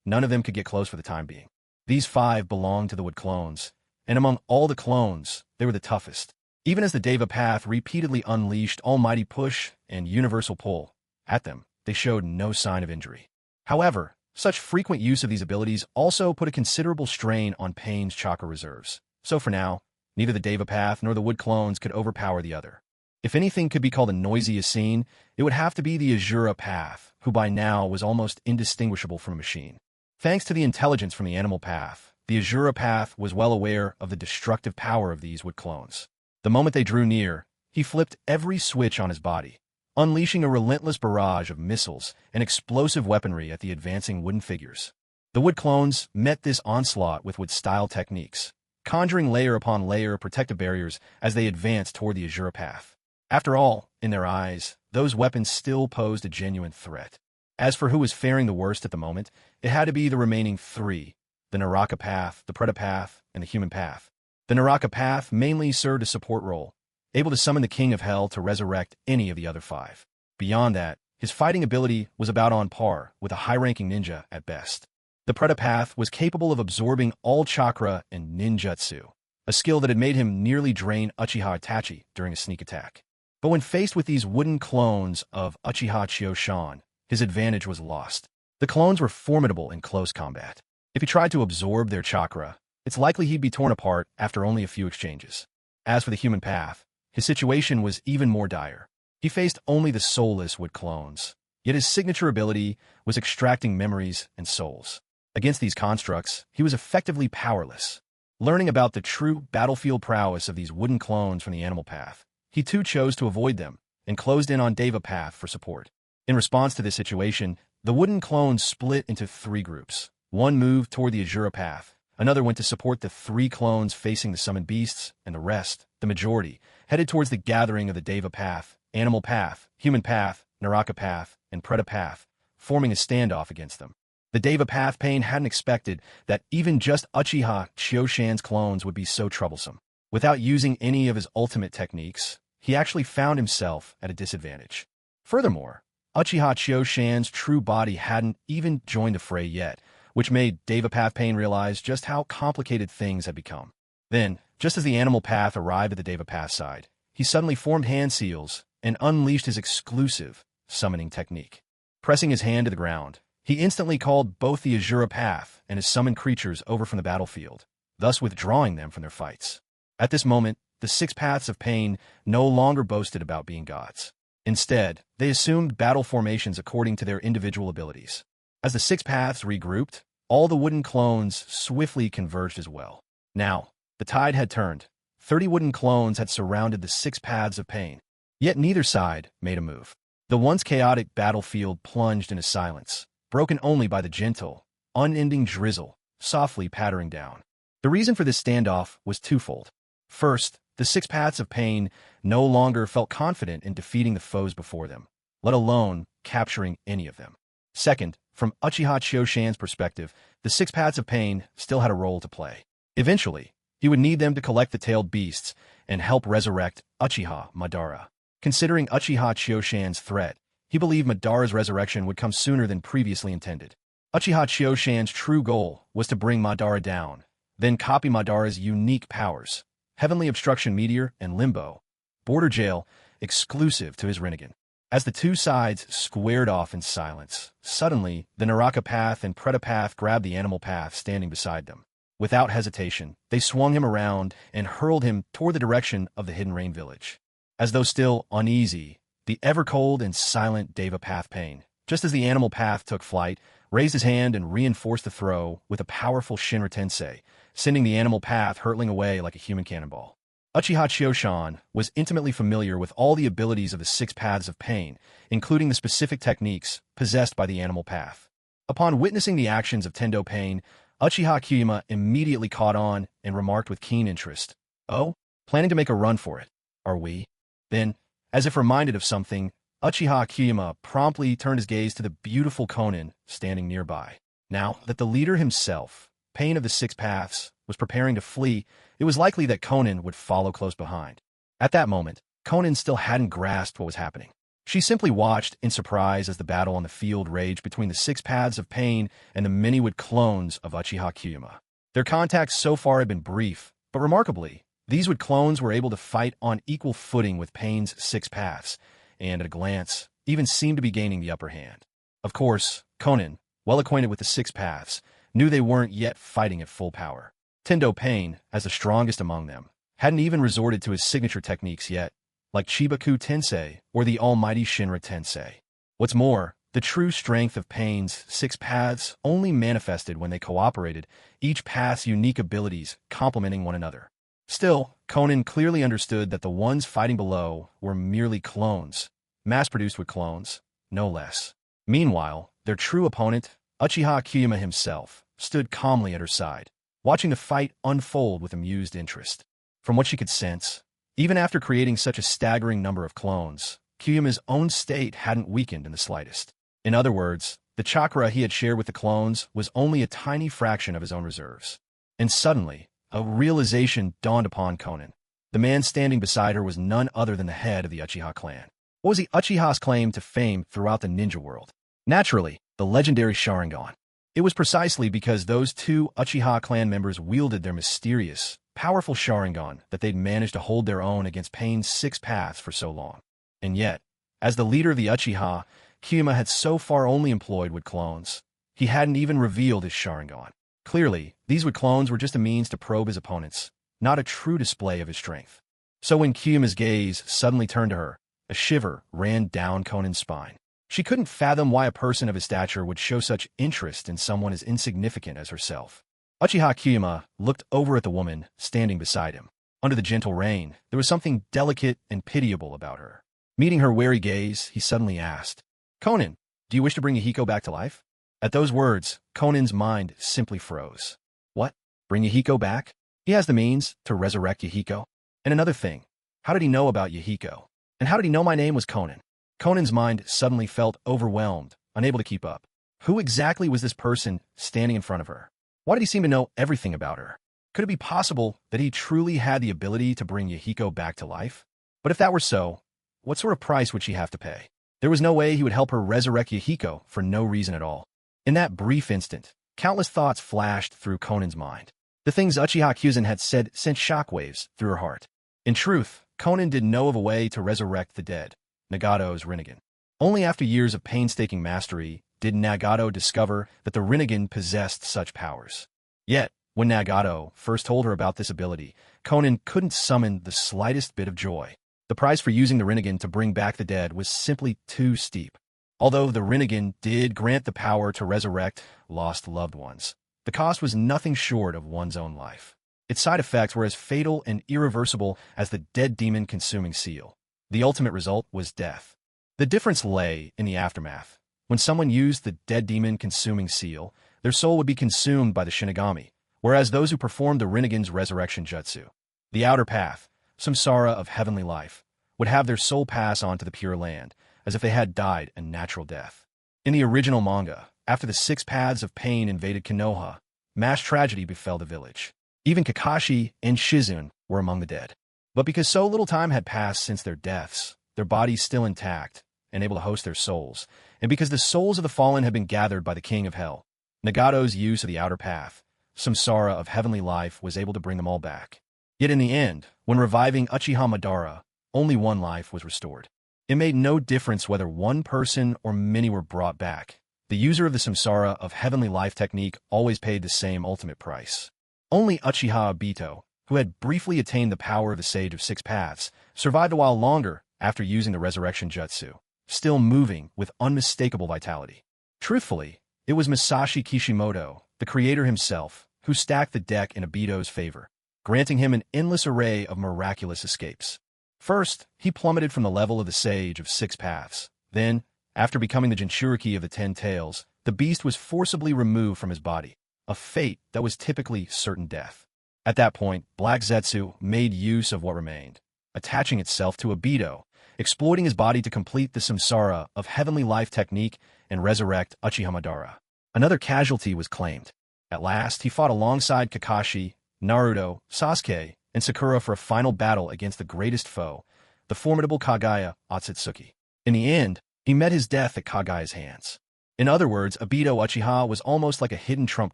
None of them could get close for the time being. These 5 belonged to the wood clones, and among all the clones, they were the toughest. Even as the Deva path repeatedly unleashed almighty push and universal pull at them, they showed no sign of injury. However, such frequent use of these abilities also put a considerable strain on Pain's chakra reserves. So for now, neither the Deva path nor the wood clones could overpower the other. If anything could be called the noisiest scene, it would have to be the Azura path, who by now was almost indistinguishable from a machine. Thanks to the intelligence from the animal path, the Azura path was well aware of the destructive power of these wood clones. The moment they drew near, he flipped every switch on his body, unleashing a relentless barrage of missiles and explosive weaponry at the advancing wooden figures. The wood clones met this onslaught with wood-style techniques, conjuring layer upon layer of protective barriers as they advanced toward the Azura path. After all, in their eyes, those weapons still posed a genuine threat. As for who was faring the worst at the moment, it had to be the remaining 3, the Naraka path, the Preta path, and the human path. The Naraka path mainly served a support role, able to summon the King of Hell to resurrect any of the other 5. Beyond that, his fighting ability was about on par with a high-ranking ninja at best. The Predapath was capable of absorbing all chakra and ninjutsu, a skill that had made him nearly drain Uchiha Itachi during a sneak attack. But when faced with these wooden clones of Uchiha Chioshan, his advantage was lost. The clones were formidable in close combat. If he tried to absorb their chakra, it's likely he'd be torn apart after only a few exchanges. As for the human path, his situation was even more dire. He faced only the soulless wood clones, yet his signature ability was extracting memories and souls. Against these constructs, he was effectively powerless. Learning about the true battlefield prowess of these wooden clones from the animal path, he too chose to avoid them and closed in on Deva Path for support. In response to this situation, the wooden clones split into 3 groups. One moved toward the Azura Path, another went to support the 3 clones facing the summoned beasts, and the rest, the majority, headed towards the gathering of the Deva Path, Animal Path, Human Path, Naraka Path, and Preda Path, forming a standoff against them. The Deva Path Pain hadn't expected that even just Uchiha Chioshan's clones would be so troublesome. Without using any of his ultimate techniques, he actually found himself at a disadvantage. Furthermore, Uchiha Chioshan's true body hadn't even joined the fray yet, which made Deva Path Pain realize just how complicated things had become. Then, just as the Animal Path arrived at the Deva Path side, he suddenly formed hand seals and unleashed his exclusive summoning technique. Pressing his hand to the ground, he instantly called both the Azura Path and his summoned creatures over from the battlefield, thus withdrawing them from their fights. At this moment, the 6 Paths of Pain no longer boasted about being gods. Instead, they assumed battle formations according to their individual abilities. As the 6 Paths regrouped, all the wooden clones swiftly converged as well. Now, the tide had turned. 30 wooden clones had surrounded the 6 Paths of Pain, yet neither side made a move. The once chaotic battlefield plunged into silence, broken only by the gentle, unending drizzle softly pattering down. The reason for this standoff was twofold. First, the 6 Paths of Pain no longer felt confident in defeating the foes before them, let alone capturing any of them. Second, from Uchiha Chioshan's perspective, the 6 Paths of Pain still had a role to play. Eventually, he would need them to collect the tailed beasts and help resurrect Uchiha Madara. Considering Uchiha Chioshan's threat, he believed Madara's resurrection would come sooner than previously intended. Uchiha Chioshan's true goal was to bring Madara down, then copy Madara's unique powers, Heavenly Obstruction Meteor and Limbo, Border Jail, exclusive to his Rinnegan. As the two sides squared off in silence, suddenly the Naraka Path and Preda Path grabbed the Animal Path standing beside them. Without hesitation, they swung him around and hurled him toward the direction of the Hidden Rain Village. As though still uneasy, the ever-cold and silent Deva Path Pain, just as the Animal Path took flight, raised his hand and reinforced the throw with a powerful Shinra Tensei, sending the Animal Path hurtling away like a human cannonball. Uchiha Chioshan was intimately familiar with all the abilities of the 6 Paths of Pain, including the specific techniques possessed by the Animal Path. Upon witnessing the actions of Tendo Pain, Uchiha Kyuyama immediately caught on and remarked with keen interest, "Oh, planning to make a run for it, are we?" Then, as if reminded of something, Uchiha Kyuyama promptly turned his gaze to the beautiful Konan standing nearby. Now that the leader himself, Pain of the 6 Paths, was preparing to flee, it was likely that Konan would follow close behind. At that moment, Konan still hadn't grasped what was happening. She simply watched in surprise as the battle on the field raged between the 6 Paths of Pain and the many-wood clones of Uchiha Kyuyama. Their contacts so far had been brief, but remarkably, these wood clones were able to fight on equal footing with Pain's 6 Paths, and at a glance, even seemed to be gaining the upper hand. Of course, Konan, well acquainted with the 6 Paths, knew they weren't yet fighting at full power. Tendo Pain, as the strongest among them, hadn't even resorted to his signature techniques yet, like Chibaku Tensei or the almighty Shinra Tensei. What's more, the true strength of Pain's 6 Paths only manifested when they cooperated, each path's unique abilities complementing one another. Still, Konan clearly understood that the ones fighting below were merely clones, mass-produced with clones, no less. Meanwhile, their true opponent, Uchiha Kyuyama himself, stood calmly at her side, watching the fight unfold with amused interest. From what she could sense, even after creating such a staggering number of clones, Kyuyama's own state hadn't weakened in the slightest. In other words, the chakra he had shared with the clones was only a tiny fraction of his own reserves. And suddenly, a realization dawned upon Konan. The man standing beside her was none other than the head of the Uchiha clan. What was the Uchiha's claim to fame throughout the ninja world? Naturally, the legendary Sharingan. It was precisely because those two Uchiha clan members wielded their mysterious, powerful Sharingan that they'd managed to hold their own against Pain's six paths for so long. And yet, as the leader of the Uchiha, Kyuma had so far only employed wood clones. He hadn't even revealed his Sharingan. Clearly, these wood clones were just a means to probe his opponents, not a true display of his strength. So when Kyuma's gaze suddenly turned to her, a shiver ran down Conan's spine. She couldn't fathom why a person of his stature would show such interest in someone as insignificant as herself. Uchiha Kyuma looked over at the woman standing beside him. Under the gentle rain, there was something delicate and pitiable about her. Meeting her wary gaze, he suddenly asked, "Conan, do you wish to bring Yahiko back to life?" At those words, Conan's mind simply froze. What? Bring Yahiko back? He has the means to resurrect Yahiko? And another thing, how did he know about Yahiko? And how did he know my name was Conan? Conan's mind suddenly felt overwhelmed, unable to keep up. Who exactly was this person standing in front of her? Why did he seem to know everything about her? Could it be possible that he truly had the ability to bring Yahiko back to life? But if that were so, what sort of price would she have to pay? There was no way he would help her resurrect Yahiko for no reason at all. In that brief instant, countless thoughts flashed through Conan's mind. The things Uchiha Kyuzen had said sent shockwaves through her heart. In truth, Conan didn't know of a way to resurrect the dead, Nagato's Rinnegan. Only after years of painstaking mastery did Nagato discover that the Rinnegan possessed such powers. Yet, when Nagato first told her about this ability, Conan couldn't summon the slightest bit of joy. The price for using the Rinnegan to bring back the dead was simply too steep. Although the Rinnegan did grant the power to resurrect lost loved ones, the cost was nothing short of one's own life. Its side effects were as fatal and irreversible as the dead demon consuming seal. The ultimate result was death. The difference lay in the aftermath. When someone used the dead demon consuming seal, their soul would be consumed by the Shinigami, whereas those who performed the Rinnegan's resurrection jutsu, the outer path, samsara of heavenly life, would have their soul pass on to the Pure Land, as if they had died a natural death. In the original manga, after the six paths of pain invaded Konoha, mass tragedy befell the village. Even Kakashi and Shizune were among the dead. But because so little time had passed since their deaths, their bodies still intact and able to host their souls, and because the souls of the fallen had been gathered by the King of Hell, Nagato's use of the outer path, samsara of heavenly life, was able to bring them all back. Yet in the end, when reviving Uchiha Madara, only one life was restored. It made no difference whether one person or many were brought back. The user of the samsara of heavenly life technique always paid the same ultimate price. Only Uchiha Obito, who had briefly attained the power of the Sage of Six Paths, survived a while longer after using the resurrection jutsu, still moving with unmistakable vitality. Truthfully, it was Masashi Kishimoto, the creator himself, who stacked the deck in Obito's favor, granting him an endless array of miraculous escapes. First, he plummeted from the level of the Sage of Six Paths. Then, after becoming the Jinchuriki of the Ten Tails, the beast was forcibly removed from his body, a fate that was typically certain death. At that point, Black Zetsu made use of what remained, attaching itself to Obito, exploiting his body to complete the samsara of heavenly life technique and resurrect Uchiha Madara. Another casualty was claimed. At last, he fought alongside Kakashi, Naruto, Sasuke, and Sakura for a final battle against the greatest foe, the formidable Kagaya Otsutsuki. In the end, he met his death at Kagaya's hands. In other words, Obito Uchiha was almost like a hidden trump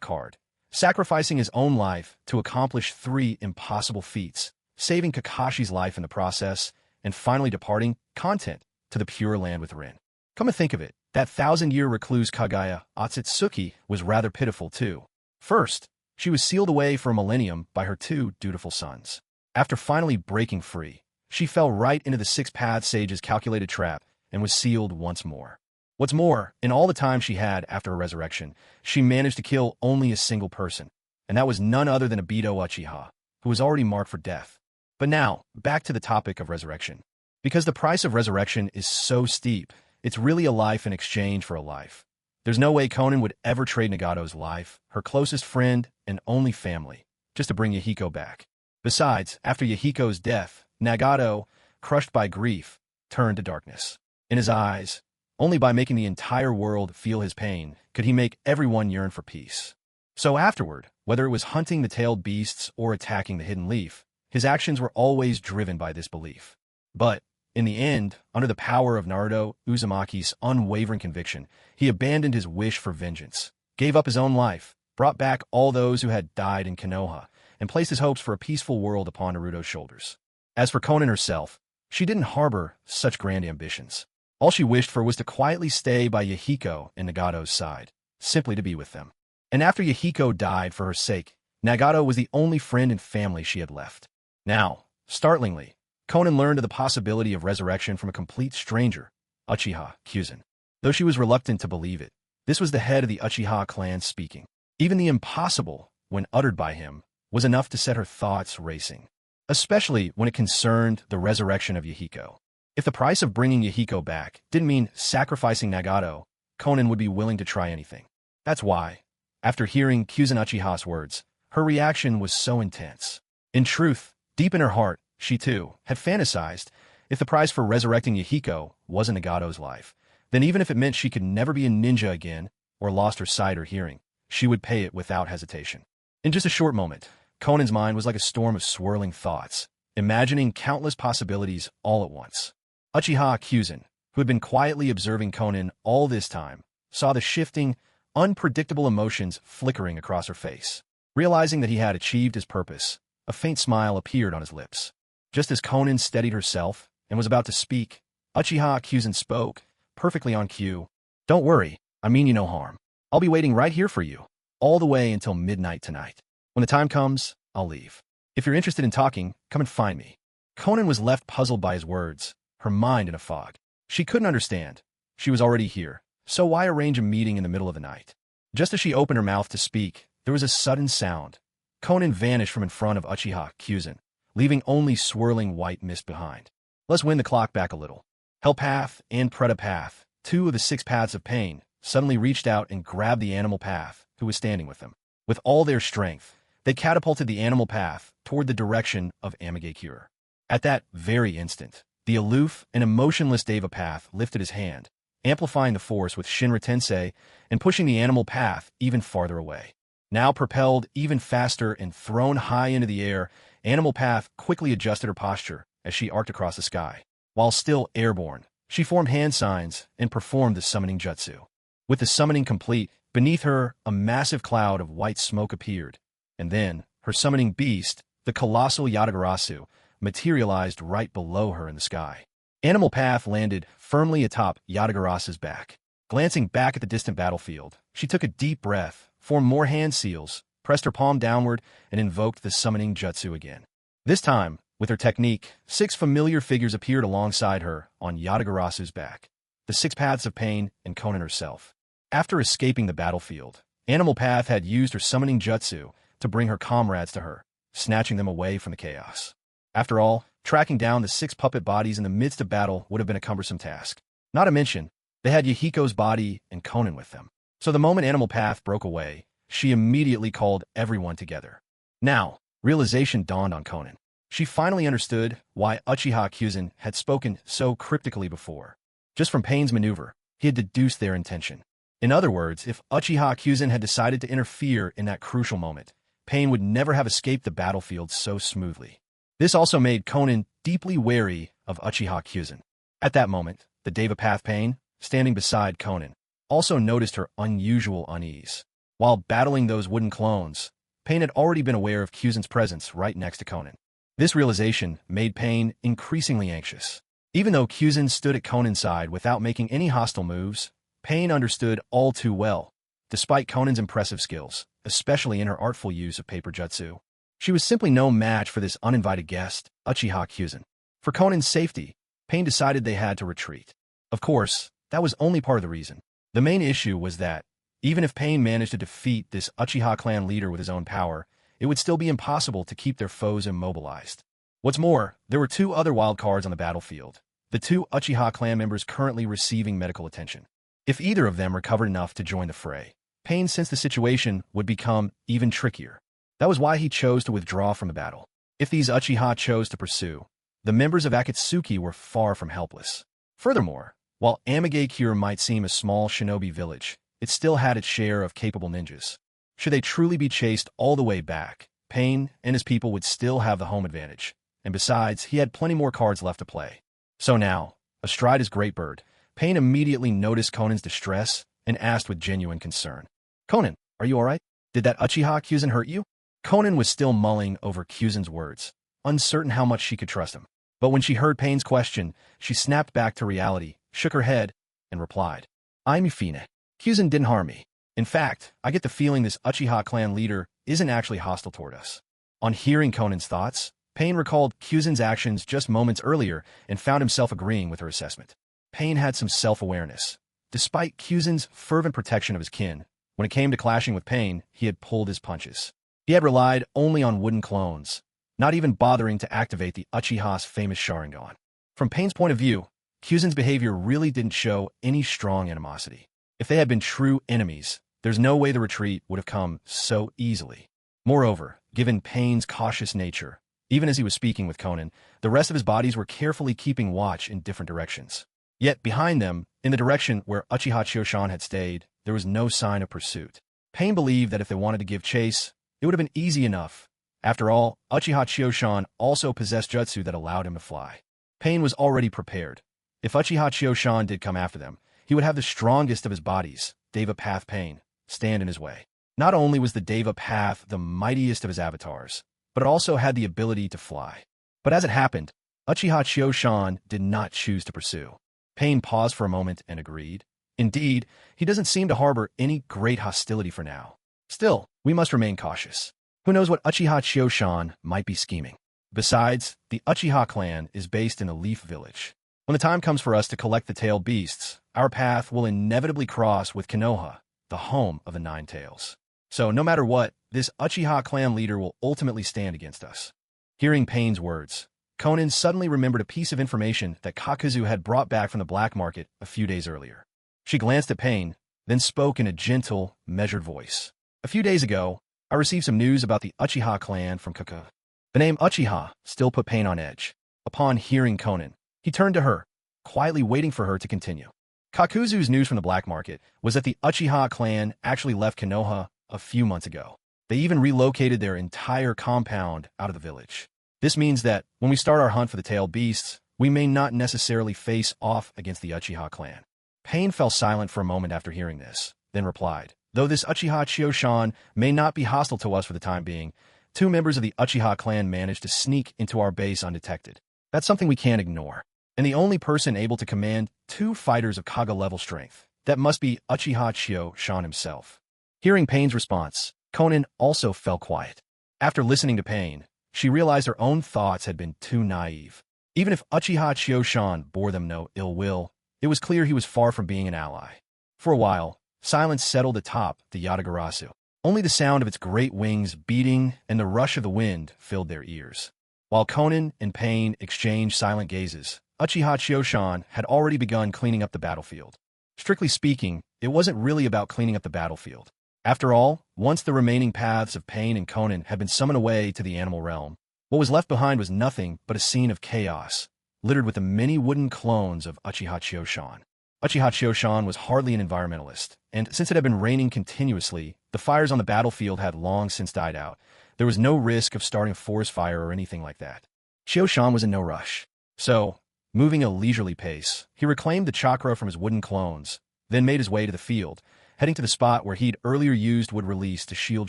card, sacrificing his own life to accomplish three impossible feats, saving Kakashi's life in the process, and finally departing, content, to the Pure Land with Rin. Come to think of it, that 1,000-year recluse Kagaya Otsutsuki was rather pitiful too. First, she was sealed away for a millennium by her two dutiful sons. After finally breaking free, she fell right into the Six Paths Sage's calculated trap and was sealed once more. What's more, in all the time she had after her resurrection, she managed to kill only a single person, and that was none other than Obito Uchiha, who was already marked for death. But now, back to the topic of resurrection. Because the price of resurrection is so steep, it's really a life in exchange for a life. There's no way Conan would ever trade Nagato's life, her closest friend and only family, just to bring Yahiko back. Besides, after Yahiko's death, Nagato, crushed by grief, turned to darkness. In his eyes, only by making the entire world feel his pain could he make everyone yearn for peace. So afterward, whether it was hunting the tailed beasts or attacking the hidden leaf, his actions were always driven by this belief. But In the end, under the power of Naruto Uzumaki's unwavering conviction, he abandoned his wish for vengeance, gave up his own life, brought back all those who had died in Konoha, and placed his hopes for a peaceful world upon Naruto's shoulders. As for Konan herself, she didn't harbor such grand ambitions. All she wished for was to quietly stay by Yahiko and Nagato's side, simply to be with them. And after Yahiko died for her sake, Nagato was the only friend and family she had left. Now, startlingly, Konan learned of the possibility of resurrection from a complete stranger, Uchiha Kyuzen. Though she was reluctant to believe it, this was the head of the Uchiha clan speaking. Even the impossible, when uttered by him, was enough to set her thoughts racing, especially when it concerned the resurrection of Yahiko. If the price of bringing Yahiko back didn't mean sacrificing Nagato, Konan would be willing to try anything. That's why, after hearing Kyuzen Uchiha's words, her reaction was so intense. In truth, deep in her heart, she too had fantasized if the price for resurrecting Yahiko wasn't Nagato's life, then even if it meant she could never be a ninja again or lost her sight or hearing, she would pay it without hesitation. In just a short moment, Konan's mind was like a storm of swirling thoughts, imagining countless possibilities all at once. Uchiha Kyuzen, who had been quietly observing Konan all this time, saw the shifting, unpredictable emotions flickering across her face. Realizing that he had achieved his purpose, a faint smile appeared on his lips. Just as Konan steadied herself and was about to speak, Uchiha Kyuzen spoke, perfectly on cue. "Don't worry, I mean you no harm. I'll be waiting right here for you, all the way until midnight tonight. When the time comes, I'll leave. If you're interested in talking, come and find me." Konan was left puzzled by his words, her mind in a fog. She couldn't understand. She was already here, so why arrange a meeting in the middle of the night? Just as she opened her mouth to speak, there was a sudden sound. Konan vanished from in front of Uchiha Kyuzen, leaving only swirling white mist behind. Let's wind the clock back a little. Hellpath and Predapath, two of the 6 paths of pain, suddenly reached out and grabbed the animal path, who was standing with them. With all their strength, they catapulted the animal path toward the direction of Mangekyo. At that very instant, the aloof and emotionless Deva Path lifted his hand, amplifying the force with Shinra Tensei and pushing the animal path even farther away. Now propelled even faster and thrown high into the air, Animal Path quickly adjusted her posture as she arced across the sky. While still airborne, she formed hand signs and performed the summoning jutsu. With the summoning complete, beneath her, a massive cloud of white smoke appeared, and then her summoning beast, the colossal Yatagarasu, materialized right below her in the sky. Animal Path landed firmly atop Yatagarasu's back. Glancing back at the distant battlefield, she took a deep breath, formed more hand seals, pressed her palm downward, and invoked the summoning jutsu again. This time, with her technique, 6 familiar figures appeared alongside her on Yatagarasu's back, the 6 paths of pain and Konan herself. After escaping the battlefield, Animal Path had used her summoning jutsu to bring her comrades to her, snatching them away from the chaos. After all, tracking down the 6 puppet bodies in the midst of battle would have been a cumbersome task. Not to mention, they had Yahiko's body and Konan with them. So the moment Animal Path broke away, she immediately called everyone together. Now, realization dawned on Konan. She finally understood why Uchiha Kyuzen had spoken so cryptically before. Just from Pain's maneuver, he had deduced their intention. In other words, if Uchiha Kyuzen had decided to interfere in that crucial moment, Pain would never have escaped the battlefield so smoothly. This also made Konan deeply wary of Uchiha Kyuzen. At that moment, the Deva Path Pain, standing beside Konan, also noticed her unusual unease. While battling those wooden clones, Pain had already been aware of Kyuzen's presence right next to Konan. This realization made Pain increasingly anxious. Even though Kyuzen stood at Konan's side without making any hostile moves, Pain understood all too well, despite Konan's impressive skills, especially in her artful use of paper jutsu. She was simply no match for this uninvited guest, Uchiha Kyuzen. For Konan's safety, Pain decided they had to retreat. Of course, that was only part of the reason. The main issue was that, even if Pain managed to defeat this Uchiha clan leader with his own power, it would still be impossible to keep their foes immobilized. What's more, there were 2 other wild cards on the battlefield, the 2 Uchiha clan members currently receiving medical attention. If either of them recovered enough to join the fray, Pain sensed the situation would become even trickier. That was why he chose to withdraw from the battle. If these Uchiha chose to pursue, the members of Akatsuki were far from helpless. Furthermore, while Mangekyo might seem a small shinobi village, it still had its share of capable ninjas. Should they truly be chased all the way back, Pain and his people would still have the home advantage, and besides, he had plenty more cards left to play. So now, astride his great bird, Pain immediately noticed Conan's distress and asked with genuine concern. Conan, are you alright? Did that Uchiha Kyuzen hurt you? Conan was still mulling over Kyuzen's words, uncertain how much she could trust him. But when she heard Pain's question, she snapped back to reality, shook her head, and replied, I'm Yufine. Kyuzen didn't harm me. In fact, I get the feeling this Uchiha clan leader isn't actually hostile toward us. On hearing Conan's thoughts, Pain recalled Kyuzen's actions just moments earlier and found himself agreeing with her assessment. Pain had some self-awareness. Despite Kyuzen's fervent protection of his kin, when it came to clashing with Pain, he had pulled his punches. He had relied only on wooden clones, not even bothering to activate the Uchiha's famous Sharingan. From Pain's point of view, Kyuzen's behavior really didn't show any strong animosity. If they had been true enemies, there's no way the retreat would have come so easily. Moreover, given Pain's cautious nature, even as he was speaking with Conan, the rest of his bodies were carefully keeping watch in different directions. Yet behind them, in the direction where Uchiha Chioshan had stayed, there was no sign of pursuit. Pain believed that if they wanted to give chase, it would have been easy enough. After all, Uchiha Chioshan also possessed jutsu that allowed him to fly. Pain was already prepared. If Uchiha Chioshan did come after them, he would have the strongest of his bodies, Deva Path Pain, stand in his way. Not only was the Deva Path the mightiest of his avatars, but it also had the ability to fly. But as it happened, Uchiha Chioshan did not choose to pursue. Pain paused for a moment and agreed. Indeed, he doesn't seem to harbor any great hostility for now. Still, we must remain cautious. Who knows what Uchiha Chioshan might be scheming? Besides, the Uchiha clan is based in a leaf village. When the time comes for us to collect the tailed beasts, our path will inevitably cross with Konoha, the home of the Nine Tails. So no matter what, this Uchiha clan leader will ultimately stand against us. Hearing Pain's words, Conan suddenly remembered a piece of information that Kakuzu had brought back from the black market a few days earlier. She glanced at Pain, then spoke in a gentle, measured voice. A few days ago, I received some news about the Uchiha clan from Kaku. The name Uchiha still put Pain on edge. Upon hearing Conan, he turned to her, quietly waiting for her to continue. Kakuzu's news from the black market was that the Uchiha clan actually left Konoha a few months ago. They even relocated their entire compound out of the village. This means that when we start our hunt for the tailed beasts, we may not necessarily face off against the Uchiha clan. Pain fell silent for a moment after hearing this, then replied, though this Uchiha Chioshan may not be hostile to us for the time being, 2 members of the Uchiha clan managed to sneak into our base undetected. That's something we can't ignore. And the only person able to command 2 fighters of Kaga-level strength, that must be Uchiha Chioshan himself. Hearing Pain's response, Conan also fell quiet. After listening to Pain, she realized her own thoughts had been too naive. Even if Uchiha Chioshan bore them no ill will, it was clear he was far from being an ally. For a while, silence settled atop the Yatagarasu. Only the sound of its great wings beating and the rush of the wind filled their ears. While Conan and Pain exchanged silent gazes, Uchiha Chioshan had already begun cleaning up the battlefield. Strictly speaking, it wasn't really about cleaning up the battlefield. After all, once the remaining paths of Pain and Conan had been summoned away to the animal realm, what was left behind was nothing but a scene of chaos, littered with the many wooden clones of Uchiha Chioshan. Uchiha Chioshan was hardly an environmentalist, and since it had been raining continuously, the fires on the battlefield had long since died out. There was no risk of starting a forest fire or anything like that. Chioshan was in no rush. So, moving a leisurely pace, he reclaimed the chakra from his wooden clones, then made his way to the field, heading to the spot where he'd earlier used wood release to shield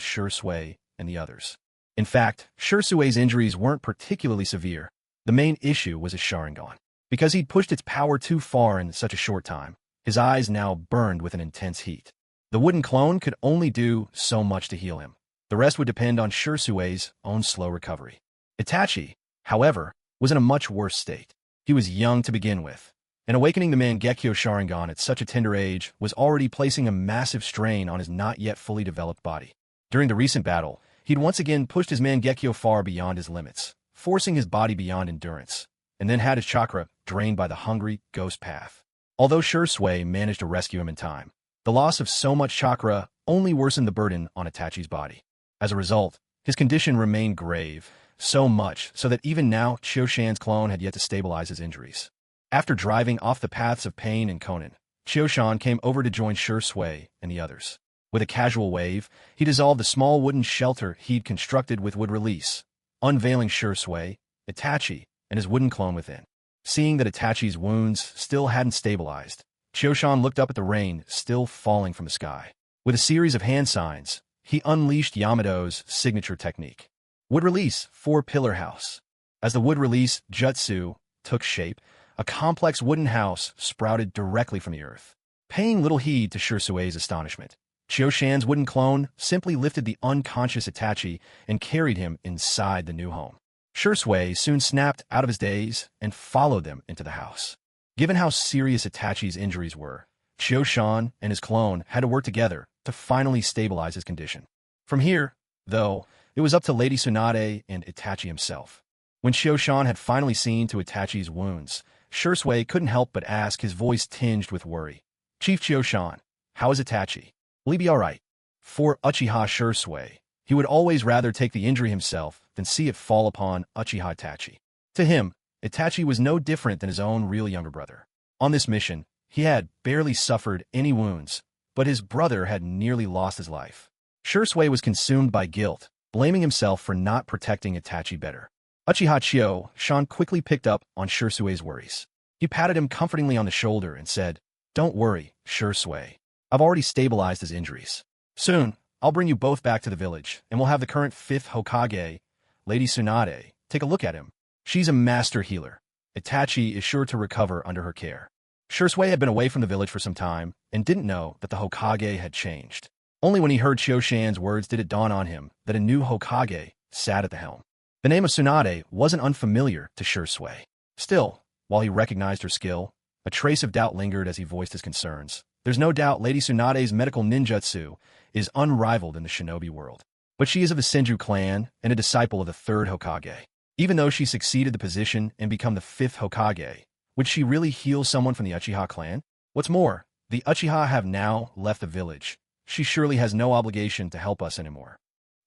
Shursui and the others. In fact, Shursui's injuries weren't particularly severe. The main issue was his Sharingan. Because he'd pushed its power too far in such a short time, his eyes now burned with an intense heat. The wooden clone could only do so much to heal him. The rest would depend on Shursui's own slow recovery. Itachi, however, was in a much worse state. He was young to begin with, and awakening the Mangekyo Sharingan at such a tender age was already placing a massive strain on his not yet fully developed body. During the recent battle, he'd once again pushed his Mangekyo far beyond his limits, forcing his body beyond endurance, and then had his chakra drained by the hungry ghost path. Although Shursui managed to rescue him in time, the loss of so much chakra only worsened the burden on Itachi's body. As a result, his condition remained grave, so much so that even now Chioshan's clone had yet to stabilize his injuries. After driving off the paths of Pain and Conan, Chioshan came over to join Shursui and the others. With a casual wave, he dissolved the small wooden shelter he'd constructed with wood release, unveiling Shursui, Itachi, and his wooden clone within. Seeing that Itachi's wounds still hadn't stabilized, Choshan looked up at the rain still falling from the sky. With a series of hand signs, he unleashed Yamado's signature technique. Wood release, 4-pillar house. As the wood release jutsu took shape, a complex wooden house sprouted directly from the earth. Paying little heed to Shirsue's astonishment, Choshan's wooden clone simply lifted the unconscious Itachi and carried him inside the new home. Shirsue soon snapped out of his daze and followed them into the house. Given how serious Itachi's injuries were, Choshan and his clone had to work together to finally stabilize his condition. From here, though, it was up to Lady Tsunade and Itachi himself. When Choshan had finally seen to Itachi's wounds, Shirsue couldn't help but ask, his voice tinged with worry. "Chief Choshan, how is Itachi? Will he be all right?" For Uchiha Shirsue, he would always rather take the injury himself than see it fall upon Uchiha Itachi. To him, Itachi was no different than his own real younger brother. On this mission, he had barely suffered any wounds, but his brother had nearly lost his life. Shirsue was consumed by guilt, blaming himself for not protecting Itachi better. Uchiha Choshan quickly picked up on Shirsue's worries. He patted him comfortingly on the shoulder and said, "Don't worry, Shirsue. I've already stabilized his injuries. Soon, I'll bring you both back to the village, and we'll have the current 5th Hokage, Lady Tsunade, take a look at him. She's a master healer. Itachi is sure to recover under her care." Shirsue had been away from the village for some time and didn't know that the Hokage had changed. Only when he heard Choshan's words did it dawn on him that a new Hokage sat at the helm. The name of Tsunade wasn't unfamiliar to Shirsue. Still, while he recognized her skill, a trace of doubt lingered as he voiced his concerns. There's no doubt Lady Tsunade's medical ninjutsu is unrivaled in the shinobi world. But she is of the Senju clan and a disciple of the 3rd Hokage. Even though she succeeded the position and become the 5th Hokage, would she really heal someone from the Uchiha clan? What's more, the Uchiha have now left the village. She surely has no obligation to help us anymore.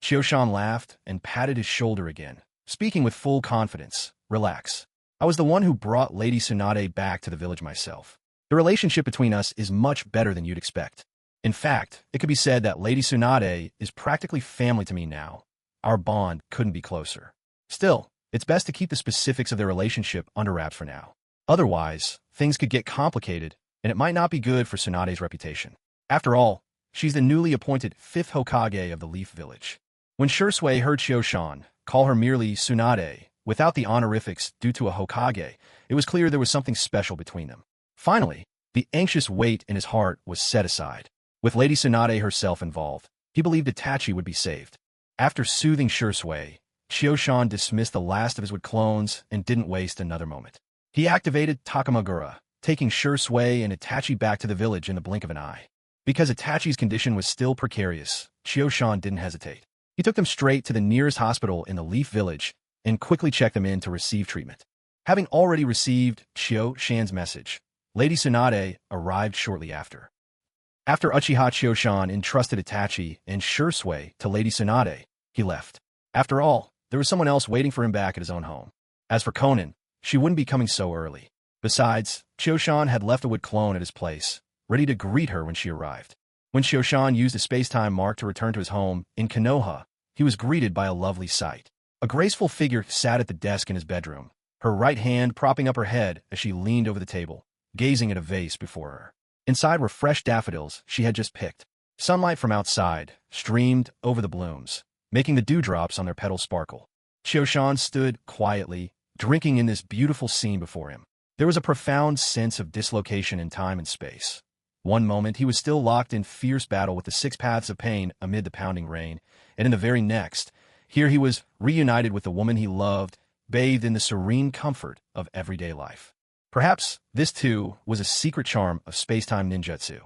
Choshan laughed and patted his shoulder again, speaking with full confidence. "Relax. I was the one who brought Lady Tsunade back to the village myself. The relationship between us is much better than you'd expect. In fact, it could be said that Lady Tsunade is practically family to me now. Our bond couldn't be closer. Still, it's best to keep the specifics of their relationship under wraps for now. Otherwise, things could get complicated, and it might not be good for Tsunade's reputation. After all, she's the newly appointed 5th Hokage of the Leaf Village." When Shirsue heard Choshan call her merely Tsunade, without the honorifics due to a Hokage, it was clear there was something special between them. Finally, the anxious weight in his heart was set aside. With Lady Tsunade herself involved, he believed Itachi would be saved. After soothing Shirsue, Choshan dismissed the last of his wood clones and didn't waste another moment. He activated Takamagura, taking Shirsue and Itachi back to the village in the blink of an eye. Because Itachi's condition was still precarious, Choshan didn't hesitate. He took them straight to the nearest hospital in the Leaf Village and quickly checked them in to receive treatment. Having already received Choshan's message, Lady Tsunade arrived shortly after. After Uchiha Choshan entrusted Itachi and Shirsue to Lady Tsunade, he left. After all, there was someone else waiting for him back at his own home. As for Konan, she wouldn't be coming so early. Besides, Choshan had left a wood clone at his place, ready to greet her when she arrived. When Choshan used a space-time mark to return to his home in Konoha, he was greeted by a lovely sight. A graceful figure sat at the desk in his bedroom, her right hand propping up her head as she leaned over the table, gazing at a vase before her. Inside were fresh daffodils she had just picked. Sunlight from outside streamed over the blooms, making the dewdrops on their petals sparkle. Choshan stood quietly, drinking in this beautiful scene before him. There was a profound sense of dislocation in time and space. One moment he was still locked in fierce battle with the 6 paths of pain amid the pounding rain, and in the very next, here he was reunited with the woman he loved, bathed in the serene comfort of everyday life. Perhaps this, too, was a secret charm of space-time ninjutsu.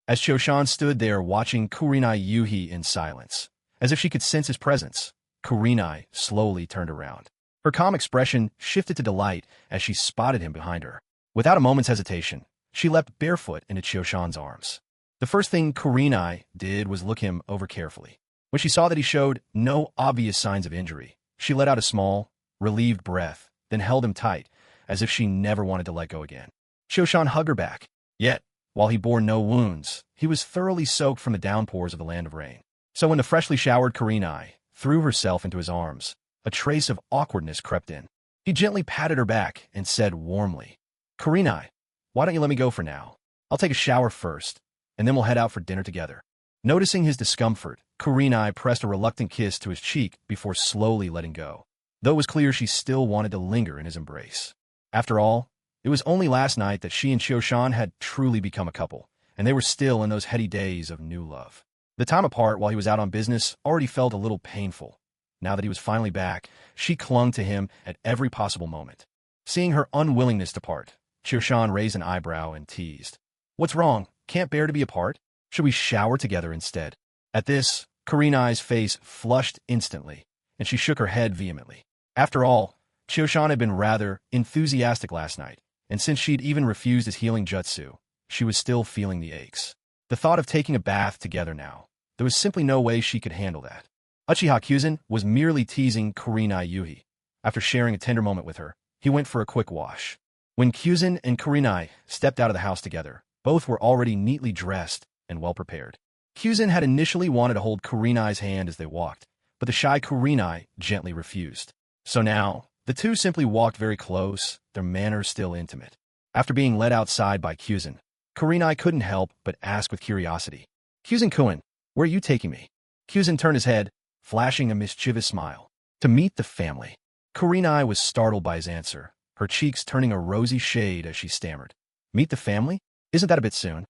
As Choshan stood there watching Kurenai Yuhi in silence, as if she could sense his presence, Kurenai slowly turned around. Her calm expression shifted to delight as she spotted him behind her. Without a moment's hesitation, she leapt barefoot into Choshan's arms. The first thing Kurenai did was look him over carefully. When she saw that he showed no obvious signs of injury, she let out a small, relieved breath, then held him tight, as if she never wanted to let go again. Choshan hugged her back. Yet, while he bore no wounds, he was thoroughly soaked from the downpours of the land of rain. So when the freshly showered Kurenai threw herself into his arms, a trace of awkwardness crept in. He gently patted her back and said warmly, "Kurenai, why don't you let me go for now? I'll take a shower first, and then we'll head out for dinner together." Noticing his discomfort, Kurenai pressed a reluctant kiss to his cheek before slowly letting go, though it was clear she still wanted to linger in his embrace. After all, it was only last night that she and Chioshan had truly become a couple, and they were still in those heady days of new love. The time apart while he was out on business already felt a little painful. Now that he was finally back, she clung to him at every possible moment. Seeing her unwillingness to part, Chioshan raised an eyebrow and teased, "What's wrong? Can't bear to be apart? Should we shower together instead?" At this, Kurenai's face flushed instantly, and she shook her head vehemently. After all, Chioshan had been rather enthusiastic last night, and since she'd even refused his healing jutsu, she was still feeling the aches. The thought of taking a bath together now, there was simply no way she could handle that. Uchiha Kyuzen was merely teasing Kurenai Yuhi. After sharing a tender moment with her, he went for a quick wash. When Kyuzen and Kurenai stepped out of the house together, both were already neatly dressed and well-prepared. Kyuzen had initially wanted to hold Kurenai's hand as they walked, but the shy Kurenai gently refused. So now, the two simply walked very close, their manners still intimate. After being led outside by Kyuzen, Kurenai couldn't help but ask with curiosity, "Kyuzen-kun, where are you taking me?" Kyuzen turned his head, flashing a mischievous smile. "To meet the family." Kurenai was startled by his answer, her cheeks turning a rosy shade as she stammered, "Meet the family? Isn't that a bit soon?"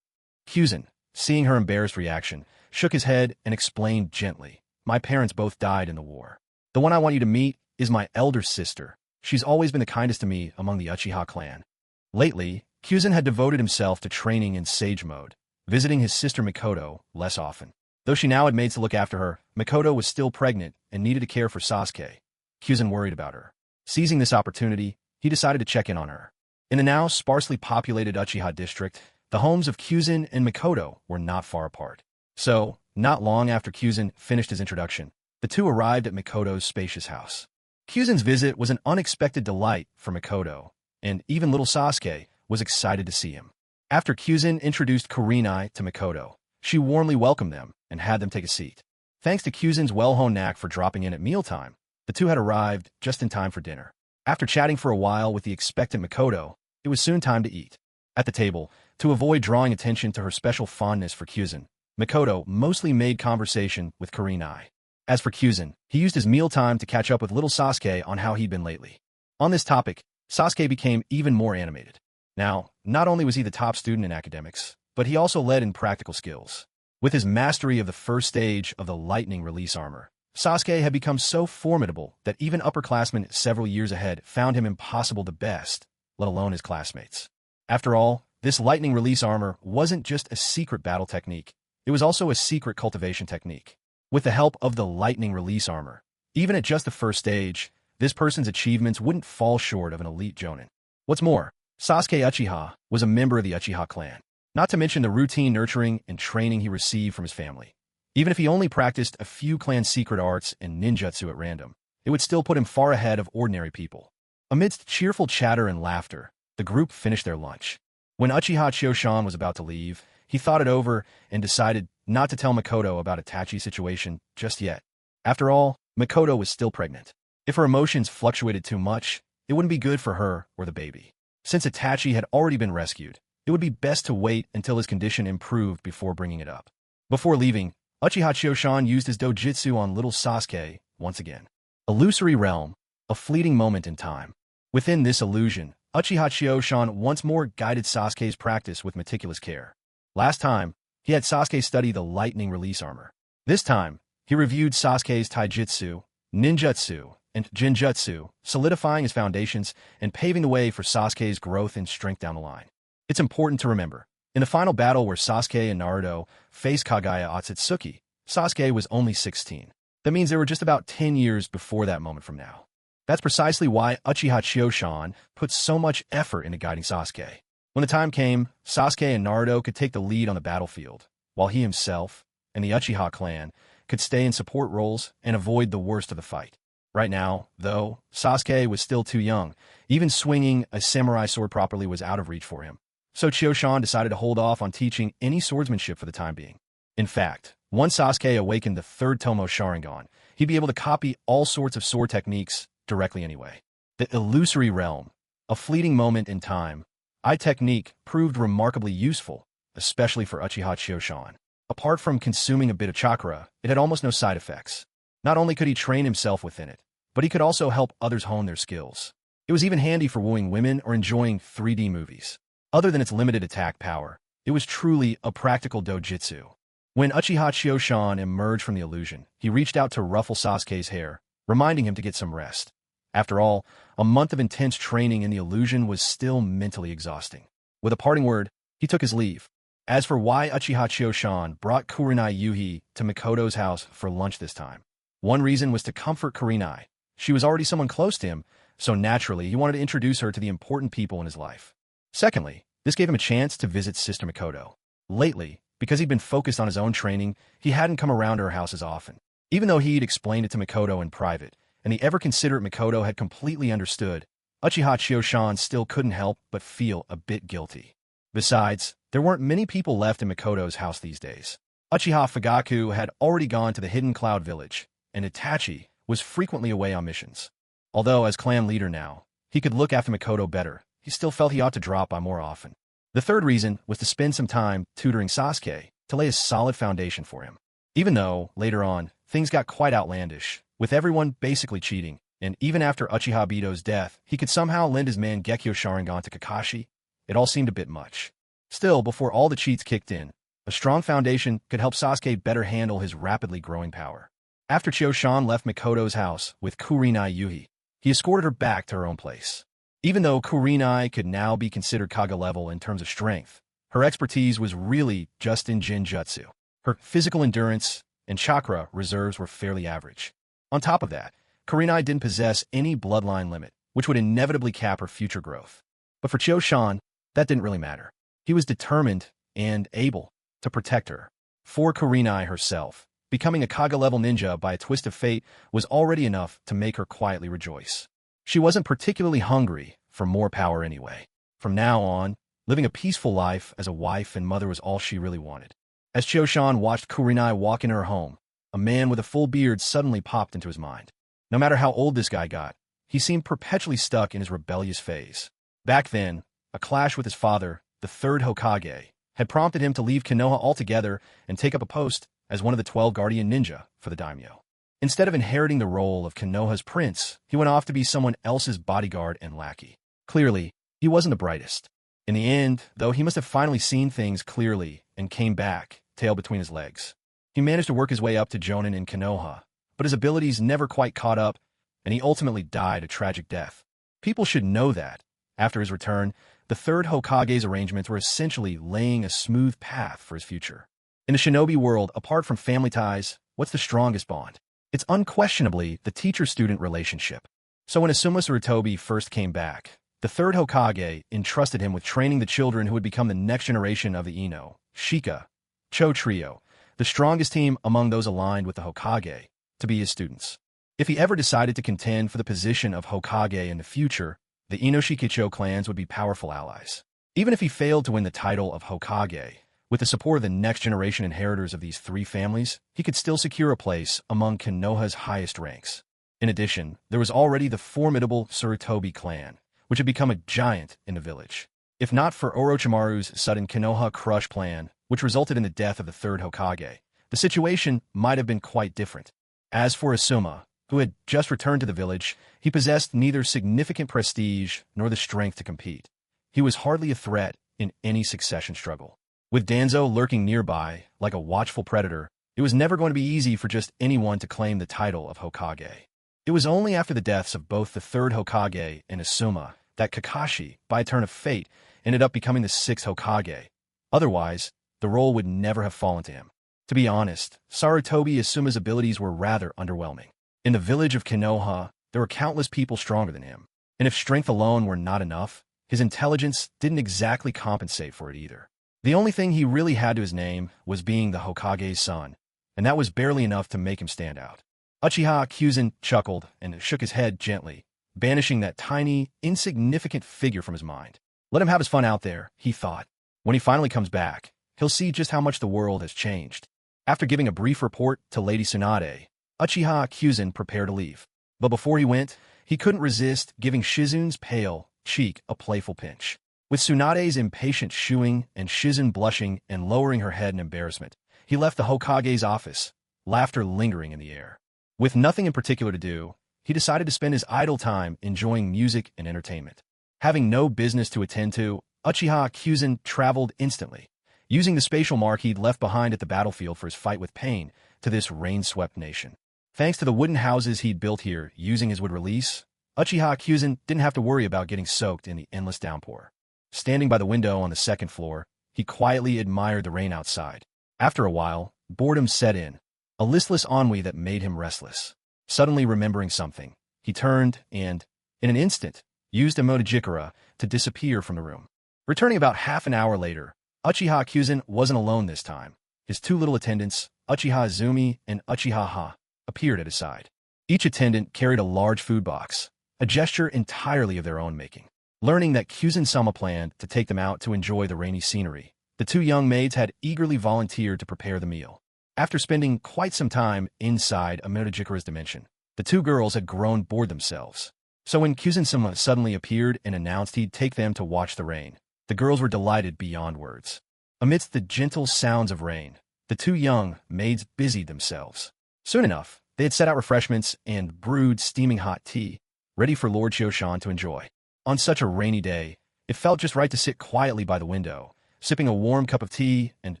Kyuzen, seeing her embarrassed reaction, shook his head and explained gently, "My parents both died in the war. The one I want you to meet is my elder sister. She's always been the kindest to me among the Uchiha clan." Lately, Kyuzen had devoted himself to training in sage mode, visiting his sister Mikoto less often. Though she now had maids to look after her, Mikoto was still pregnant and needed to care for Sasuke. Kyuzen worried about her. Seizing this opportunity, he decided to check in on her. In the now sparsely populated Uchiha district, the homes of Kyuzen and Mikoto were not far apart. So, not long after Kyuzen finished his introduction, the two arrived at Mikoto's spacious house. Kyuzen's visit was an unexpected delight for Mikoto, and even little Sasuke was excited to see him. After Kyuzen introduced Kurenai to Mikoto, she warmly welcomed them and had them take a seat. Thanks to Kyuzen's well-honed knack for dropping in at mealtime, the two had arrived just in time for dinner. After chatting for a while with the expectant Mikoto, it was soon time to eat. At the table, to avoid drawing attention to her special fondness for Kyuzen, Mikoto mostly made conversation with Kurenai. As for Kyuzen, he used his mealtime to catch up with little Sasuke on how he'd been lately. On this topic, Sasuke became even more animated. Now, not only was he the top student in academics, but he also led in practical skills. With his mastery of the first stage of the lightning release armor, Sasuke had become so formidable that even upperclassmen several years ahead found him impossible to best, let alone his classmates. After all, this lightning release armor wasn't just a secret battle technique, it was also a secret cultivation technique. With the help of the lightning release armor, even at just the first stage, this person's achievements wouldn't fall short of an elite jonin. What's more, Sasuke Uchiha was a member of the Uchiha clan, not to mention the routine nurturing and training he received from his family. Even if he only practiced a few clan secret arts and ninjutsu at random, it would still put him far ahead of ordinary people. Amidst cheerful chatter and laughter, the group finished their lunch. When Uchiha Chioshan was about to leave, he thought it over and decided not to tell Mikoto about Itachi's situation just yet. After all, Mikoto was still pregnant. If her emotions fluctuated too much, it wouldn't be good for her or the baby. Since Itachi had already been rescued, it would be best to wait until his condition improved before bringing it up. Before leaving, Uchiha Chioshan used his dojutsu on little Sasuke once again. Illusory realm, a fleeting moment in time. Within this illusion, Uchiha Chioshan once more guided Sasuke's practice with meticulous care. Last time, he had Sasuke study the lightning release armor. This time, he reviewed Sasuke's taijutsu, ninjutsu, and genjutsu, solidifying his foundations and paving the way for Sasuke's growth and strength down the line. It's important to remember, in the final battle where Sasuke and Naruto faced Kagaya Otsutsuki, Sasuke was only 16. That means they were just about 10 years before that moment from now. That's precisely why Uchiha Chioshan put so much effort into guiding Sasuke. When the time came, Sasuke and Naruto could take the lead on the battlefield, while he himself and the Uchiha clan could stay in support roles and avoid the worst of the fight. Right now, though, Sasuke was still too young. Even swinging a samurai sword properly was out of reach for him. So Chioshan decided to hold off on teaching any swordsmanship for the time being. In fact, once Sasuke awakened the third Tomo Sharingan, he'd be able to copy all sorts of sword techniques directly anyway. The illusory realm, a fleeting moment in time, eye technique proved remarkably useful, especially for Uchiha Chioshan. Apart from consuming a bit of chakra, it had almost no side effects. Not only could he train himself within it, but he could also help others hone their skills. It was even handy for wooing women or enjoying 3D movies. Other than its limited attack power, it was truly a practical dojutsu. When Uchiha Chioshan emerged from the illusion, he reached out to ruffle Sasuke's hair, reminding him to get some rest. After all, a month of intense training in the illusion was still mentally exhausting. With a parting word, he took his leave. As for why Uchiha Chioshan brought Kurenai Yuhi to Mikoto's house for lunch this time, one reason was to comfort Kurenai. She was already someone close to him, so naturally he wanted to introduce her to the important people in his life. Secondly, this gave him a chance to visit Sister Mikoto. Lately, because he'd been focused on his own training, he hadn't come around to her house as often. Even though he'd explained it to Mikoto in private, and the ever-considerate Mikoto had completely understood, Uchiha Chioshan still couldn't help but feel a bit guilty. Besides, there weren't many people left in Mikoto's house these days. Uchiha Fugaku had already gone to the Hidden Cloud Village, and Itachi was frequently away on missions. Although, as clan leader now, he could look after Mikoto better, he still felt he ought to drop by more often. The third reason was to spend some time tutoring Sasuke to lay a solid foundation for him. Even though, later on, things got quite outlandish, with everyone basically cheating, and even after Uchiha Obito's death, he could somehow lend his Mangekyo Sharingan to Kakashi, it all seemed a bit much. Still, before all the cheats kicked in, a strong foundation could help Sasuke better handle his rapidly growing power. After Chioshan left Mikoto's house with Kurenai Yuhi, he escorted her back to her own place. Even though Kurenai could now be considered Kaga level in terms of strength, her expertise was really just in Jinjutsu. Her physical endurance and chakra reserves were fairly average. On top of that, Kurenai didn't possess any bloodline limit, which would inevitably cap her future growth. But for Chioshan, that didn't really matter. He was determined and able to protect her. For Kurenai herself, becoming a Kaga-level ninja by a twist of fate was already enough to make her quietly rejoice. She wasn't particularly hungry for more power anyway. From now on, living a peaceful life as a wife and mother was all she really wanted. As Chioshan watched Kurenai walk into her home, a man with a full beard suddenly popped into his mind. No matter how old this guy got, he seemed perpetually stuck in his rebellious phase. Back then, a clash with his father, the third Hokage, had prompted him to leave Konoha altogether and take up a post as one of the 12 guardian ninja for the daimyo. Instead of inheriting the role of Konoha's prince, he went off to be someone else's bodyguard and lackey. Clearly, he wasn't the brightest. In the end, though, he must have finally seen things clearly and came back, tail between his legs. He managed to work his way up to Jonin in Konoha, but his abilities never quite caught up, and he ultimately died a tragic death. People should know that, after his return, the third Hokage's arrangements were essentially laying a smooth path for his future. In the shinobi world, apart from family ties, what's the strongest bond? It's unquestionably the teacher-student relationship. So when Asuma Sarutobi first came back, the third Hokage entrusted him with training the children who would become the next generation of the Ino, Shika, Cho trio, the strongest team among those aligned with the Hokage, to be his students. If he ever decided to contend for the position of Hokage in the future, the Ino-Shikicho clans would be powerful allies. Even if he failed to win the title of Hokage, with the support of the next generation inheritors of these three families, he could still secure a place among Konoha's highest ranks. In addition, there was already the formidable Sarutobi clan, which had become a giant in the village. If not for Orochimaru's sudden Konoha crush plan, which resulted in the death of the third Hokage, the situation might have been quite different. As for Asuma, who had just returned to the village, he possessed neither significant prestige nor the strength to compete. He was hardly a threat in any succession struggle. With Danzo lurking nearby, like a watchful predator, it was never going to be easy for just anyone to claim the title of Hokage. It was only after the deaths of both the third Hokage and Asuma that Kakashi, by a turn of fate, ended up becoming the sixth Hokage. Otherwise, the role would never have fallen to him. To be honest, Sarutobi Asuma's abilities were rather underwhelming. In the village of Konoha, there were countless people stronger than him, and if strength alone were not enough, his intelligence didn't exactly compensate for it either. The only thing he really had to his name was being the Hokage's son, and that was barely enough to make him stand out. Uchiha Kyuzen chuckled and shook his head gently, banishing that tiny, insignificant figure from his mind. Let him have his fun out there, he thought. When he finally comes back, he'll see just how much the world has changed. After giving a brief report to Lady Tsunade, Uchiha Kyuzen prepared to leave. But before he went, He couldn't resist giving Shizun's pale cheek a playful pinch. With Tsunade's impatient shooing and Shizun blushing and lowering her head in embarrassment, he left the Hokage's office, laughter lingering in the air. With nothing in particular to do, he decided to spend his idle time enjoying music and entertainment. Having no business to attend to, Uchiha Kyuzen traveled instantly, using the spatial mark he'd left behind at the battlefield for his fight with Pain, to this rain-swept nation. Thanks to the wooden houses he'd built here using his wood release, Uchiha Kyuzen didn't have to worry about getting soaked in the endless downpour. Standing by the window on the second floor, he quietly admired the rain outside. After a while, boredom set in, a listless ennui that made him restless. Suddenly remembering something, he turned and, in an instant, used a motojikara to disappear from the room. Returning about half an hour later, Uchiha Kyuzen wasn't alone this time. His two little attendants, Uchiha Izumi and Uchiha Ha, appeared at his side. Each attendant carried a large food box, a gesture entirely of their own making. Learning that Kyuzen-sama planned to take them out to enjoy the rainy scenery, the two young maids had eagerly volunteered to prepare the meal. After spending quite some time inside a motojikara's dimension, the two girls had grown bored themselves. So when Kyuzen-sama suddenly appeared and announced he'd take them to watch the rain, the girls were delighted beyond words. Amidst the gentle sounds of rain, the two young maids busied themselves. Soon enough, they had set out refreshments and brewed steaming hot tea, ready for Lord Chioshan to enjoy. On such a rainy day, it felt just right to sit quietly by the window, sipping a warm cup of tea and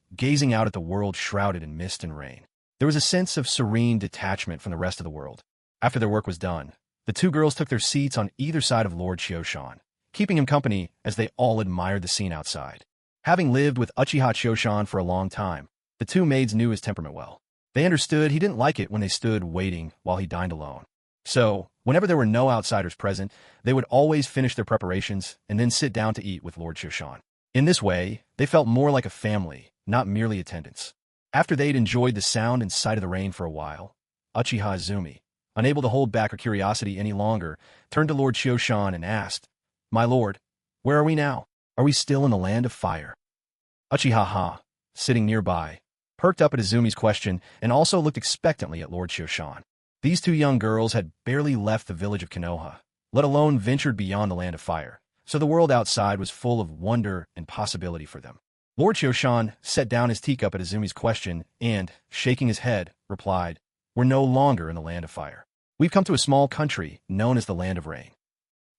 gazing out at the world shrouded in mist and rain. There was a sense of serene detachment from the rest of the world. After their work was done, the two girls took their seats on either side of Lord Chioshan, keeping him company as they all admired the scene outside. Having lived with Uchiha Chioshan for a long time, the two maids knew his temperament well. They understood he didn't like it when they stood waiting while he dined alone. So, whenever there were no outsiders present, they would always finish their preparations and then sit down to eat with Lord Chioshan. In this way, they felt more like a family, not merely attendants. After they'd enjoyed the sound and sight of the rain for a while, Uchiha Izumi, unable to hold back her curiosity any longer, turned to Lord Chioshan and asked, "My lord, where are we now? Are we still in the land of fire?" Uchiha Ha, sitting nearby, perked up at Izumi's question and also looked expectantly at Lord Chioshan. These two young girls had barely left the village of Konoha, let alone ventured beyond the land of fire, so the world outside was full of wonder and possibility for them. Lord Chioshan set down his teacup at Izumi's question and, shaking his head, replied, "We're no longer in the land of fire. We've come to a small country known as the Land of Rain."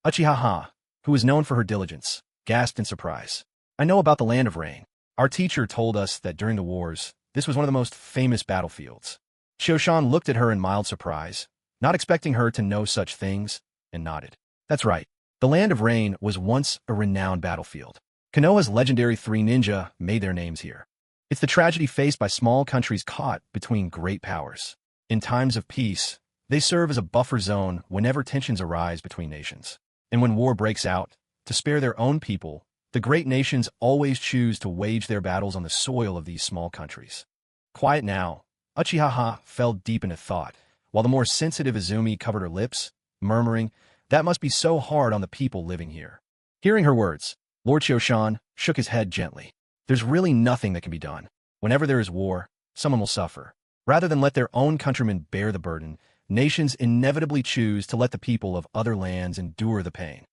Uchiha Ha, who was known for her diligence, gasped in surprise. "I know about the Land of Rain. Our teacher told us that during the wars, this was one of the most famous battlefields." Chioshan looked at her in mild surprise, not expecting her to know such things, and nodded. "That's right. The Land of Rain was once a renowned battlefield. Konoha's legendary three ninja made their names here. It's the tragedy faced by small countries caught between great powers. In times of peace, they serve as a buffer zone whenever tensions arise between nations. And when war breaks out, to spare their own people, the great nations always choose to wage their battles on the soil of these small countries." Quiet now, Uchiha Ha fell deep into thought, while the more sensitive Izumi covered her lips, murmuring, "That must be so hard on the people living here." Hearing her words, Lord Chioshan shook his head gently. "There's really nothing that can be done. Whenever there is war, someone will suffer. Rather than let their own countrymen bear the burden, nations inevitably choose to let the people of other lands endure the pain."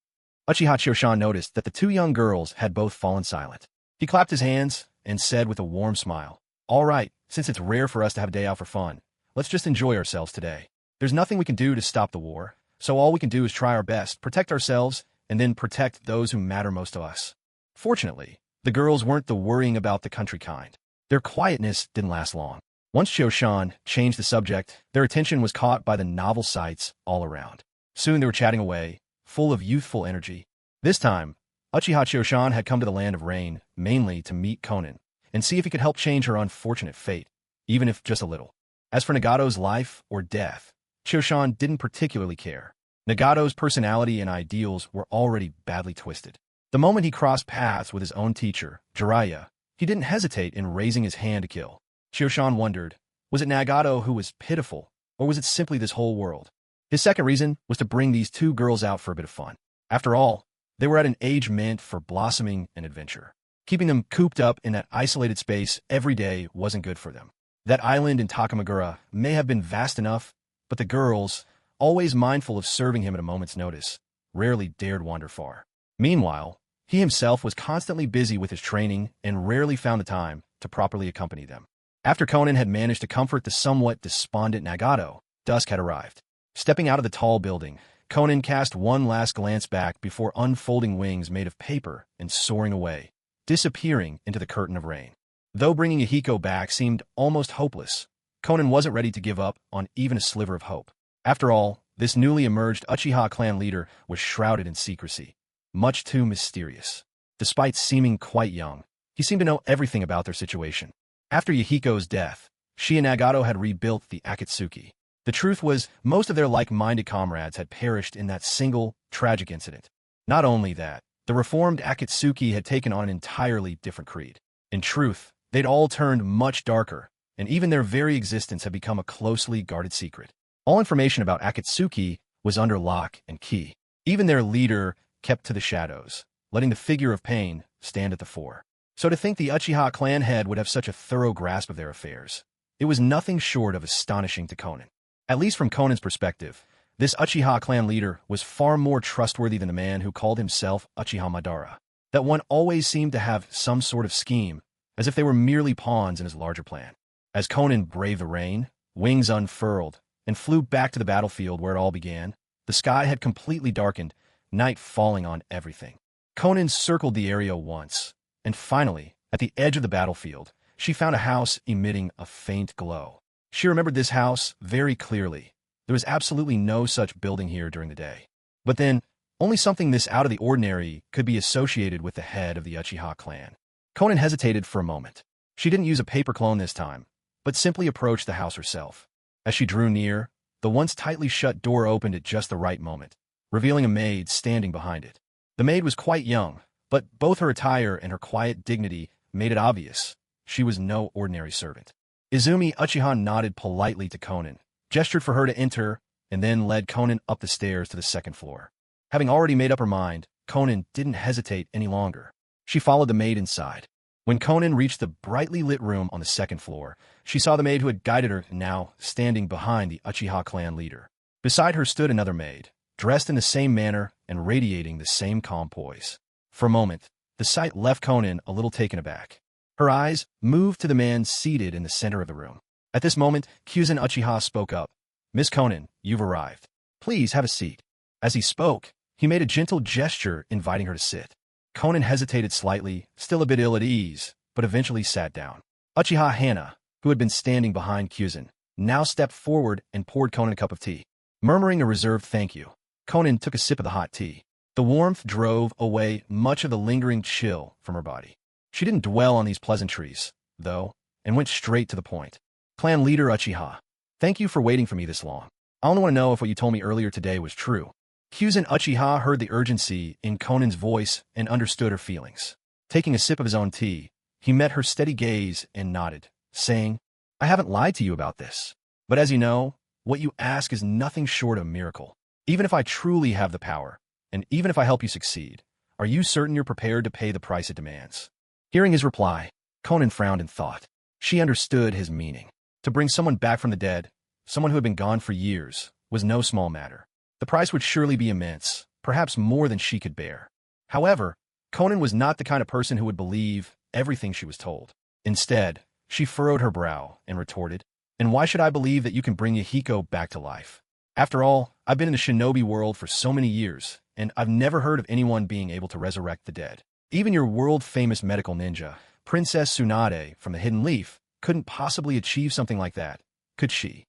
Uchiha Chioshan noticed that the two young girls had both fallen silent. He clapped his hands and said with a warm smile, "All right, since it's rare for us to have a day out for fun, let's just enjoy ourselves today. There's nothing we can do to stop the war, so all we can do is try our best, protect ourselves, and then protect those who matter most to us." Fortunately, the girls weren't the worrying about the country kind. Their quietness didn't last long. Once Chioshan changed the subject, their attention was caught by the novel sights all around. Soon they were chatting away, full of youthful energy. This time, Uchiha Chioshan had come to the Land of Rain mainly to meet Konan and see if he could help change her unfortunate fate, even if just a little. As for Nagato's life or death, Chioshan didn't particularly care. Nagato's personality and ideals were already badly twisted. The moment he crossed paths with his own teacher, Jiraiya, he didn't hesitate in raising his hand to kill. Chioshan wondered, was it Nagato who was pitiful, or was it simply this whole world? His second reason was to bring these two girls out for a bit of fun. After all, they were at an age meant for blossoming and adventure. Keeping them cooped up in that isolated space every day wasn't good for them. That island in Takamagura may have been vast enough, but the girls, always mindful of serving him at a moment's notice, rarely dared wander far. Meanwhile, he himself was constantly busy with his training and rarely found the time to properly accompany them. After Conan had managed to comfort the somewhat despondent Nagato, dusk had arrived. Stepping out of the tall building, Conan cast one last glance back before unfolding wings made of paper and soaring away, disappearing into the curtain of rain. Though bringing Yahiko back seemed almost hopeless, Conan wasn't ready to give up on even a sliver of hope. After all, this newly emerged Uchiha clan leader was shrouded in secrecy, much too mysterious. Despite seeming quite young, he seemed to know everything about their situation. After Yahiko's death, she and Nagato had rebuilt the Akatsuki. The truth was, most of their like-minded comrades had perished in that single, tragic incident. Not only that, the reformed Akatsuki had taken on an entirely different creed. In truth, they'd all turned much darker, and even their very existence had become a closely guarded secret. All information about Akatsuki was under lock and key. Even their leader kept to the shadows, letting the figure of pain stand at the fore. So to think the Uchiha clan head would have such a thorough grasp of their affairs, it was nothing short of astonishing to Conan. At least from Conan's perspective, this Uchiha clan leader was far more trustworthy than the man who called himself Uchiha Madara. That one always seemed to have some sort of scheme, as if they were merely pawns in his larger plan. As Conan braved the rain, wings unfurled, and flew back to the battlefield where it all began, the sky had completely darkened, night falling on everything. Conan circled the area once, and finally, at the edge of the battlefield, she found a house emitting a faint glow. She remembered this house very clearly. There was absolutely no such building here during the day. But then, only something this out of the ordinary could be associated with the head of the Uchiha clan. Conan hesitated for a moment. She didn't use a paper clone this time, but simply approached the house herself. As she drew near, the once tightly shut door opened at just the right moment, revealing a maid standing behind it. The maid was quite young, but both her attire and her quiet dignity made it obvious she was no ordinary servant. Izumi Uchiha nodded politely to Conan, gestured for her to enter, and then led Conan up the stairs to the second floor. Having already made up her mind, Conan didn't hesitate any longer. She followed the maid inside. When Conan reached the brightly lit room on the second floor, she saw the maid who had guided her now standing behind the Uchiha clan leader. Beside her stood another maid, dressed in the same manner and radiating the same calm poise. For a moment, the sight left Conan a little taken aback. Her eyes moved to the man seated in the center of the room. At this moment, Kyuzen Uchiha spoke up. "Miss Conan, you've arrived. Please have a seat." As he spoke, he made a gentle gesture inviting her to sit. Conan hesitated slightly, still a bit ill at ease, but eventually sat down. Uchiha Hana, who had been standing behind Kyuzen, now stepped forward and poured Conan a cup of tea. Murmuring a reserved thank you, Conan took a sip of the hot tea. The warmth drove away much of the lingering chill from her body. She didn't dwell on these pleasantries, though, and went straight to the point. "Clan leader Uchiha, thank you for waiting for me this long. I only want to know if what you told me earlier today was true." Kyuzen Uchiha heard the urgency in Conan's voice and understood her feelings. Taking a sip of his own tea, he met her steady gaze and nodded, saying, "I haven't lied to you about this. But as you know, what you ask is nothing short of a miracle. Even if I truly have the power, and even if I help you succeed, are you certain you're prepared to pay the price it demands?" Hearing his reply, Conan frowned in thought. She understood his meaning. To bring someone back from the dead, someone who had been gone for years, was no small matter. The price would surely be immense, perhaps more than she could bear. However, Conan was not the kind of person who would believe everything she was told. Instead, she furrowed her brow and retorted, "And why should I believe that you can bring Yahiko back to life? After all, I've been in the shinobi world for so many years, and I've never heard of anyone being able to resurrect the dead. Even your world-famous medical ninja, Princess Tsunade from the Hidden Leaf, couldn't possibly achieve something like that, could she?"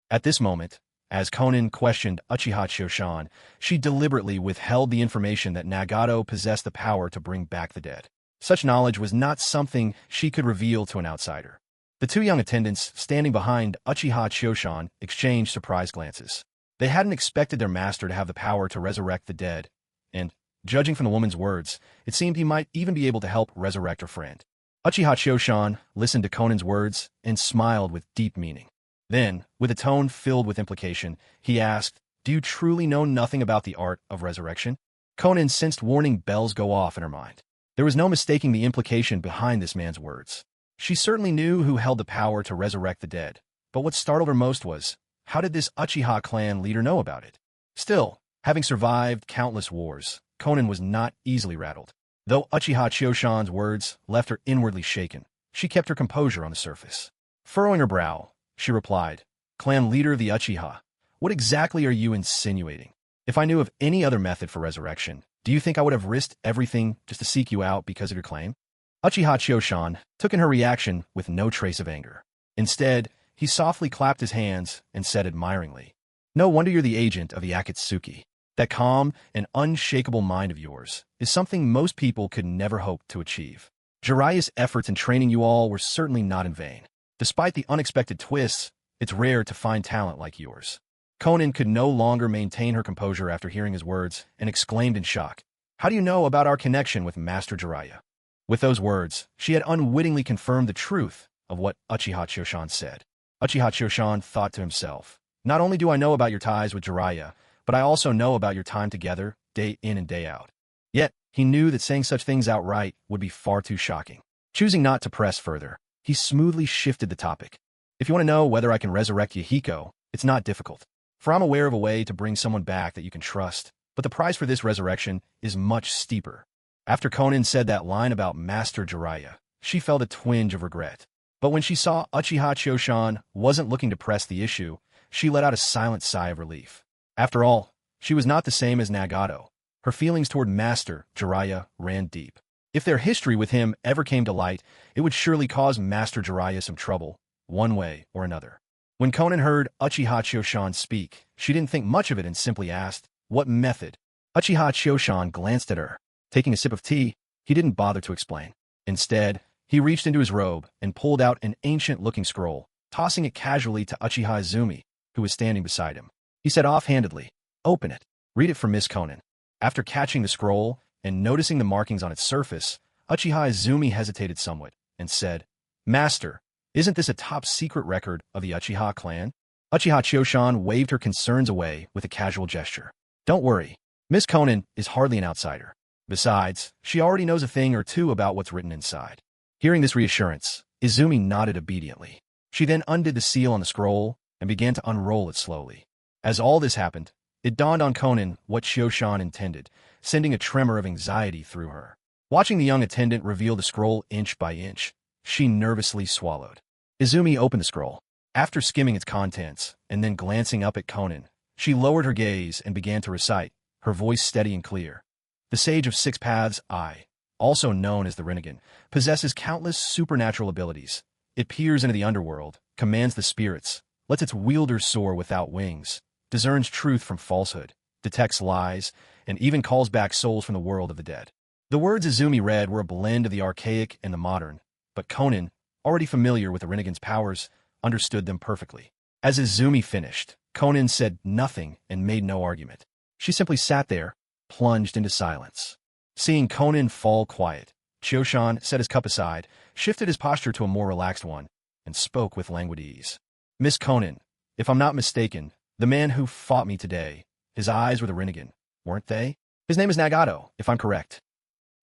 At this moment, as Conan questioned Uchiha Choshan, she deliberately withheld the information that Nagato possessed the power to bring back the dead. Such knowledge was not something she could reveal to an outsider. The two young attendants standing behind Uchiha Choshan exchanged surprised glances. They hadn't expected their master to have the power to resurrect the dead, and, judging from the woman's words, it seemed he might even be able to help resurrect her friend. Uchiha Choshan listened to Conan's words and smiled with deep meaning. Then, with a tone filled with implication, he asked, "Do you truly know nothing about the art of resurrection?" Conan sensed warning bells go off in her mind. There was no mistaking the implication behind this man's words. She certainly knew who held the power to resurrect the dead, but what startled her most was How did this Uchiha clan leader know about it? Still, having survived countless wars, Konan was not easily rattled. Though Uchiha Chiyoshan's words left her inwardly shaken, she kept her composure on the surface. Furrowing her brow, she replied, "Clan leader of the Uchiha, what exactly are you insinuating? If I knew of any other method for resurrection, do you think I would have risked everything just to seek you out because of your claim?" Uchiha Chiyoshan took in her reaction with no trace of anger. Instead, he softly clapped his hands and said admiringly, "No wonder you're the agent of the Akatsuki. That calm and unshakable mind of yours is something most people could never hope to achieve. Jiraiya's efforts in training you all were certainly not in vain. Despite the unexpected twists, it's rare to find talent like yours." Konan could no longer maintain her composure after hearing his words and exclaimed in shock, "How do you know about our connection with Master Jiraiya?" With those words, she had unwittingly confirmed the truth of what Uchiha Chiyoshan said. Uchiha Chiyoshan thought to himself, "Not only do I know about your ties with Jiraiya, but I also know about your time together, day in and day out." Yet, he knew that saying such things outright would be far too shocking. Choosing not to press further, he smoothly shifted the topic. "If you want to know whether I can resurrect Yahiko, it's not difficult. For I'm aware of a way to bring someone back that you can trust, but the price for this resurrection is much steeper." After Konan said that line about Master Jiraiya, she felt a twinge of regret. But when she saw Uchiha Chiyoshan wasn't looking to press the issue, she let out a silent sigh of relief. After all, she was not the same as Nagato. Her feelings toward Master Jiraiya ran deep. If their history with him ever came to light, it would surely cause Master Jiraiya some trouble, one way or another. When Konan heard Uchiha Chiyoshan speak, she didn't think much of it and simply asked, "What method?" Uchiha Chiyoshan glanced at her. Taking a sip of tea, he didn't bother to explain. Instead, he reached into his robe and pulled out an ancient-looking scroll, tossing it casually to Uchiha Izumi, who was standing beside him. He said offhandedly, "Open it. Read it for Miss Konan." After catching the scroll and noticing the markings on its surface, Uchiha Izumi hesitated somewhat and said, "Master, isn't this a top-secret record of the Uchiha clan?" Uchiha Chiyoshan waved her concerns away with a casual gesture. "Don't worry. Miss Konan is hardly an outsider. Besides, she already knows a thing or two about what's written inside." Hearing this reassurance, Izumi nodded obediently. She then undid the seal on the scroll and began to unroll it slowly. As all this happened, it dawned on Konan what Chiyoshan intended, sending a tremor of anxiety through her. Watching the young attendant reveal the scroll inch by inch, she nervously swallowed. Izumi opened the scroll. After skimming its contents and then glancing up at Konan, she lowered her gaze and began to recite, her voice steady and clear. "The Sage of Six Paths, also known as the Rinnegan, possesses countless supernatural abilities. It peers into the underworld, commands the spirits, lets its wielders soar without wings, discerns truth from falsehood, detects lies, and even calls back souls from the world of the dead." The words Izumi read were a blend of the archaic and the modern, but Konan, already familiar with the Rinnegan's powers, understood them perfectly. As Izumi finished, Konan said nothing and made no argument. She simply sat there, plunged into silence. Seeing Konan fall quiet, Chiyoshan set his cup aside, shifted his posture to a more relaxed one, and spoke with languid ease. "Miss Konan, if I'm not mistaken, the man who fought me today, his eyes were the Rinnegan, weren't they? His name is Nagato, if I'm correct."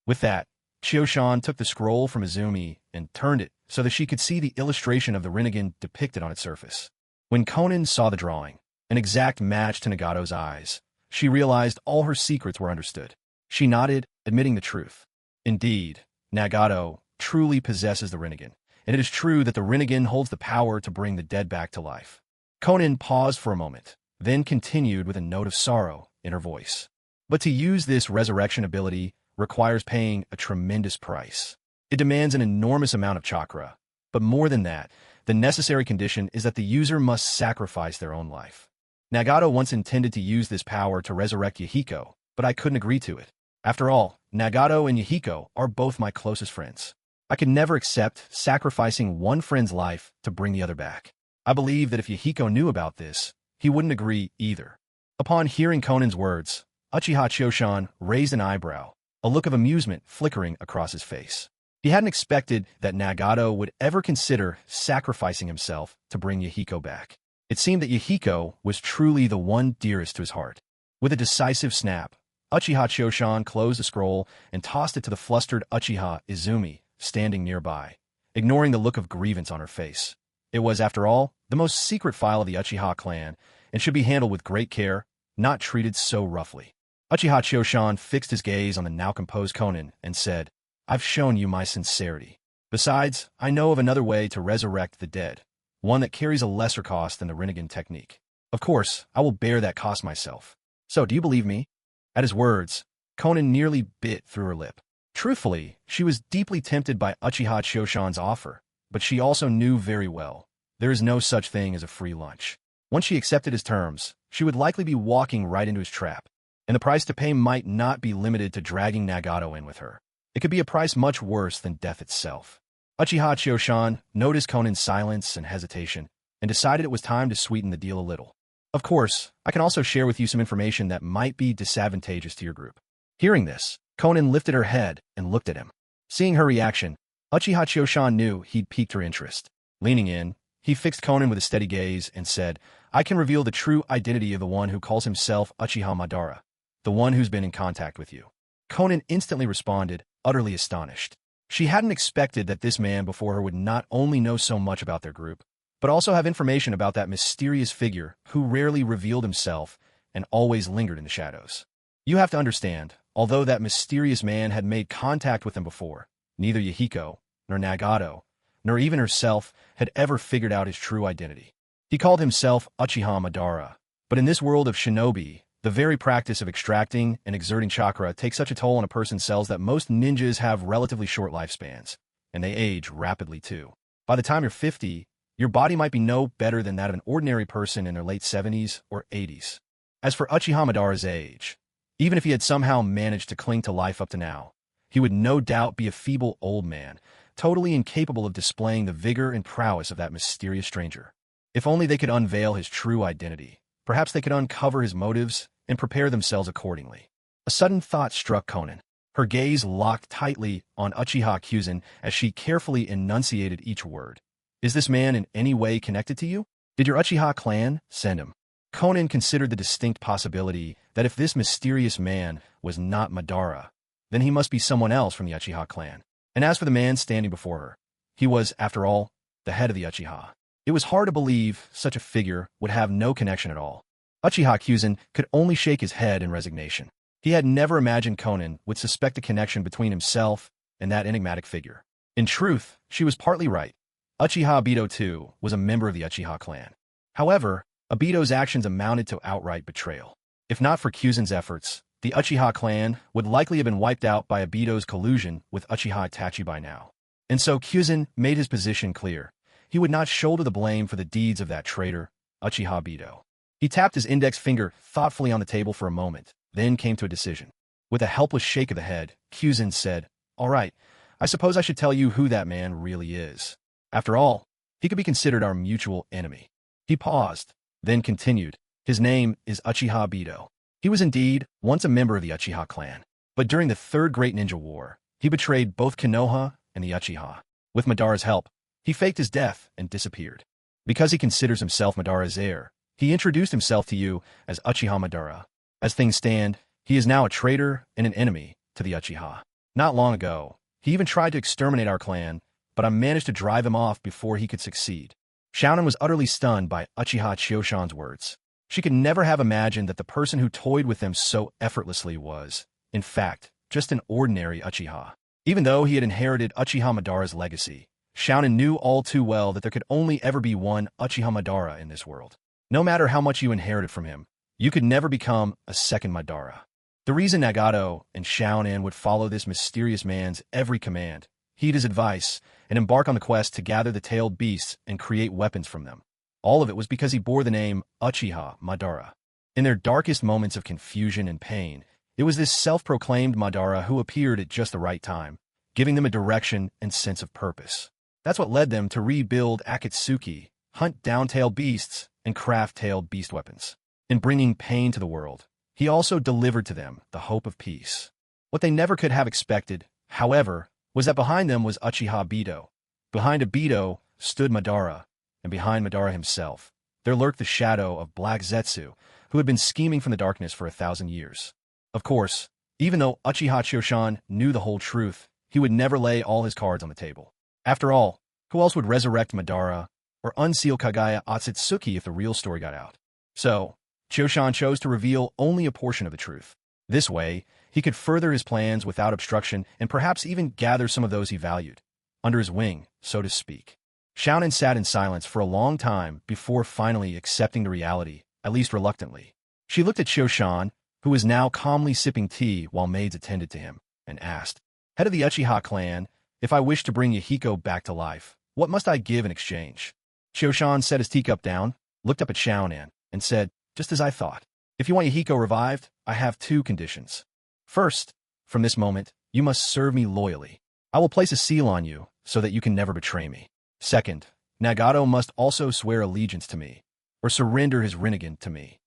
With that, Chiyoshan took the scroll from Izumi and turned it so that she could see the illustration of the Rinnegan depicted on its surface. When Konan saw the drawing, an exact match to Nagato's eyes, she realized all her secrets were understood. She nodded, admitting the truth. Indeed, Nagato truly possesses the Rinnegan, and it is true that the Rinnegan holds the power to bring the dead back to life. Konan paused for a moment, then continued with a note of sorrow in her voice. "But to use this resurrection ability requires paying a tremendous price. It demands an enormous amount of chakra, but more than that, the necessary condition is that the user must sacrifice their own life. Nagato once intended to use this power to resurrect Yahiko, but I couldn't agree to it. After all, Nagato and Yahiko are both my closest friends. I could never accept sacrificing one friend's life to bring the other back. I believe that if Yahiko knew about this, he wouldn't agree either." Upon hearing Konan's words, Uchiha Chiyoshan raised an eyebrow, a look of amusement flickering across his face. He hadn't expected that Nagato would ever consider sacrificing himself to bring Yahiko back. It seemed that Yahiko was truly the one dearest to his heart. With a decisive snap, Uchiha Chiyoshan closed the scroll and tossed it to the flustered Uchiha Izumi, standing nearby. Ignoring the look of grievance on her face, It was, after all, the most secret file of the Uchiha clan, and should be handled with great care, not treated so roughly. Uchiha Choshan fixed his gaze on the now composed Konan and said, "I've shown you my sincerity. Besides, I know of another way to resurrect the dead, one that carries a lesser cost than the Rinnegan technique. Of course, I will bear that cost myself. So, do you believe me?" At his words, Konan nearly bit through her lip. Truthfully, she was deeply tempted by Uchiha Choshan's offer, but she also knew very well there is no such thing as a free lunch. Once she accepted his terms, she would likely be walking right into his trap, and the price to pay might not be limited to dragging Nagato in with her. It could be a price much worse than death itself. Uchiha Choshan noticed Konan's silence and hesitation, and decided it was time to sweeten the deal a little. "Of course, I can also share with you some information that might be disadvantageous to your group." Hearing this, Konan lifted her head and looked at him. Seeing her reaction, Uchiha Choshan knew he'd piqued her interest. Leaning in, he fixed Konan with a steady gaze and said, "I can reveal the true identity of the one who calls himself Uchiha Madara, the one who's been in contact with you." Konan instantly responded, utterly astonished. She hadn't expected that this man before her would not only know so much about their group, but also have information about that mysterious figure who rarely revealed himself and always lingered in the shadows. You have to understand, although that mysterious man had made contact with them before, neither Yahiko, nor Nagato, nor even herself had ever figured out his true identity. He called himself Uchiha Madara, but in this world of shinobi, the very practice of extracting and exerting chakra takes such a toll on a person's cells that most ninjas have relatively short lifespans, and they age rapidly too. By the time you're 50, your body might be no better than that of an ordinary person in their late 70s or 80s. As for Uchiha Madara's age, even if he had somehow managed to cling to life up to now, he would no doubt be a feeble old man, totally incapable of displaying the vigor and prowess of that mysterious stranger. If only they could unveil his true identity, perhaps they could uncover his motives and prepare themselves accordingly. A sudden thought struck Konan. Her gaze locked tightly on Uchiha Kyuzen as she carefully enunciated each word. "Is this man in any way connected to you? Did your Uchiha clan send him?" Konan considered the distinct possibility that if this mysterious man was not Madara, then he must be someone else from the Uchiha clan. And as for the man standing before her, he was, after all, the head of the Uchiha. It was hard to believe such a figure would have no connection at all. Uchiha Kyuzen could only shake his head in resignation. He had never imagined Konan would suspect a connection between himself and that enigmatic figure. In truth, she was partly right. Uchiha Obito, too, was a member of the Uchiha clan. However, Obito's actions amounted to outright betrayal. If not for Kyuzen's efforts, the Uchiha clan would likely have been wiped out by Obito's collusion with Uchiha Itachi by now. And so Kyuzen made his position clear. He would not shoulder the blame for the deeds of that traitor, Uchiha Obito. He tapped his index finger thoughtfully on the table for a moment, then came to a decision. With a helpless shake of the head, Kyuzen said, "All right, I suppose I should tell you who that man really is. After all, he could be considered our mutual enemy." He paused, then continued, "His name is Uchiha Obito. He was indeed once a member of the Uchiha clan, but during the Third Great Ninja War, he betrayed both Konoha and the Uchiha. With Madara's help, he faked his death and disappeared. Because he considers himself Madara's heir, he introduced himself to you as Uchiha Madara. As things stand, he is now a traitor and an enemy to the Uchiha. Not long ago, he even tried to exterminate our clan, but I managed to drive him off before he could succeed." Shounen was utterly stunned by Uchiha Choshan's words. She could never have imagined that the person who toyed with them so effortlessly was, in fact, just an ordinary Uchiha. Even though he had inherited Uchiha Madara's legacy, Shounen knew all too well that there could only ever be one Uchiha Madara in this world. No matter how much you inherited from him, you could never become a second Madara. The reason Nagato and Shounen would follow this mysterious man's every command, heed his advice, and embark on the quest to gather the tailed beasts and create weapons from them, all of it was because he bore the name Uchiha Madara. In their darkest moments of confusion and pain, it was this self-proclaimed Madara who appeared at just the right time, giving them a direction and sense of purpose. That's what led them to rebuild Akatsuki, hunt down tailed beasts, and craft tailed beast weapons. In bringing pain to the world, he also delivered to them the hope of peace. What they never could have expected, however, was that behind them was Uchiha Obito. Behind Obito stood Madara, and behind Madara himself, there lurked the shadow of Black Zetsu, who had been scheming from the darkness for 1,000 years. Of course, even though Uchiha Choshan knew the whole truth, he would never lay all his cards on the table. After all, who else would resurrect Madara or unseal Kagaya Otsutsuki if the real story got out. So, Choshan chose to reveal only a portion of the truth. This way, he could further his plans without obstruction and perhaps even gather some of those he valued under his wing, so to speak. Shounen sat in silence for a long time before finally accepting the reality, at least reluctantly. She looked at Choshan, who was now calmly sipping tea while maids attended to him, and asked, "Head of the Uchiha clan, if I wish to bring Yahiko back to life, what must I give in exchange?" Choshan set his teacup down, looked up at Shounen, and said, "Just as I thought. If you want Yahiko revived, I have 2 conditions. First, from this moment, you must serve me loyally. I will place a seal on you so that you can never betray me. Second, Nagato must also swear allegiance to me, or surrender his Rinnegan to me."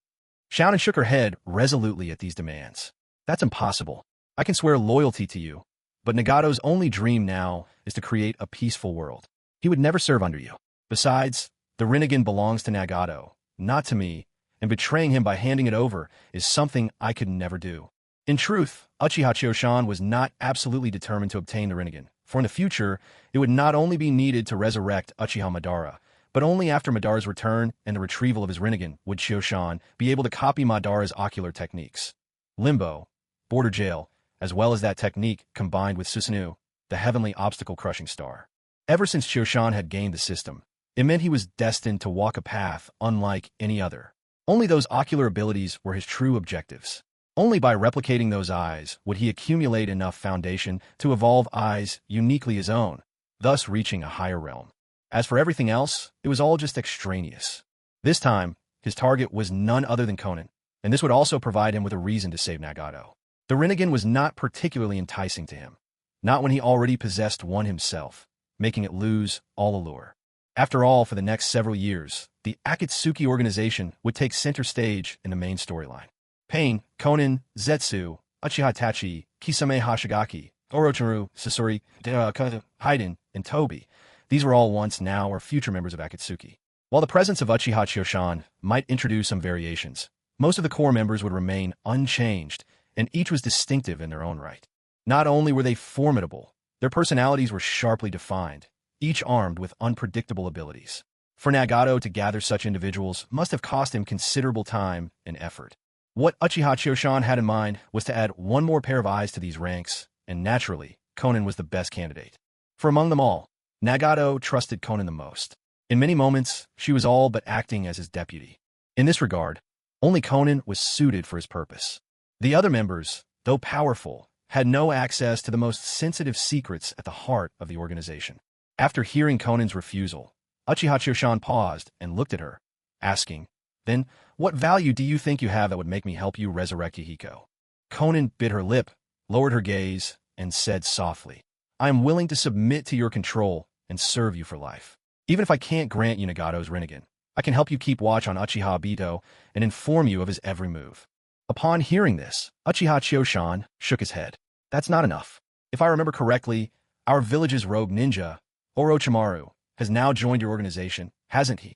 Shounen shook her head resolutely at these demands. "That's impossible. I can swear loyalty to you, but Nagato's only dream now is to create a peaceful world. He would never serve under you. Besides, the Rinnegan belongs to Nagato, not to me, and betraying him by handing it over is something I could never do." In truth, Uchiha Choshan was not absolutely determined to obtain the Rinnegan, for in the future, it would not only be needed to resurrect Uchiha Madara, but only after Madara's return and the retrieval of his Rinnegan would Choshan be able to copy Madara's ocular techniques. Limbo, Border Jail, as well as that technique combined with Susanoo, the heavenly obstacle-crushing star. Ever since Choshan had gained the system, it meant he was destined to walk a path unlike any other. Only those ocular abilities were his true objectives. Only by replicating those eyes would he accumulate enough foundation to evolve eyes uniquely his own, thus reaching a higher realm. As for everything else, it was all just extraneous. This time, his target was none other than Conan, and this would also provide him with a reason to save Nagato. The Rinnegan was not particularly enticing to him, not when he already possessed one himself, making it lose all allure. After all, for the next several years, the Akatsuki organization would take center stage in the main storyline. Pain, Conan, Zetsu, Uchiha Itachi, Kisame Hashigaki, Orochimaru, Sasori, Haiden, and Tobi. These were all once, now, or future members of Akatsuki. While the presence of Uchiha Choshan might introduce some variations, most of the core members would remain unchanged, and each was distinctive in their own right. Not only were they formidable, their personalities were sharply defined, each armed with unpredictable abilities. For Nagato to gather such individuals must have cost him considerable time and effort. What Uchiha Choshan had in mind was to add one more pair of eyes to these ranks, and naturally, Conan was the best candidate. For among them all, Nagato trusted Conan the most. In many moments, she was all but acting as his deputy. In this regard, only Conan was suited for his purpose. The other members, though powerful, had no access to the most sensitive secrets at the heart of the organization. After hearing Conan's refusal, Uchiha Choshan paused and looked at her, asking, "Then, what value do you think you have that would make me help you resurrect Yahiko?" Conan bit her lip, lowered her gaze, and said softly, "I am willing to submit to your control and serve you for life. Even if I can't grant you Nagato's Rinnegan, I can help you keep watch on Uchiha Obito and inform you of his every move." Upon hearing this, Uchiha Choshan shook his head. "That's not enough. If I remember correctly, our village's rogue ninja, Orochimaru, has now joined your organization, hasn't he?"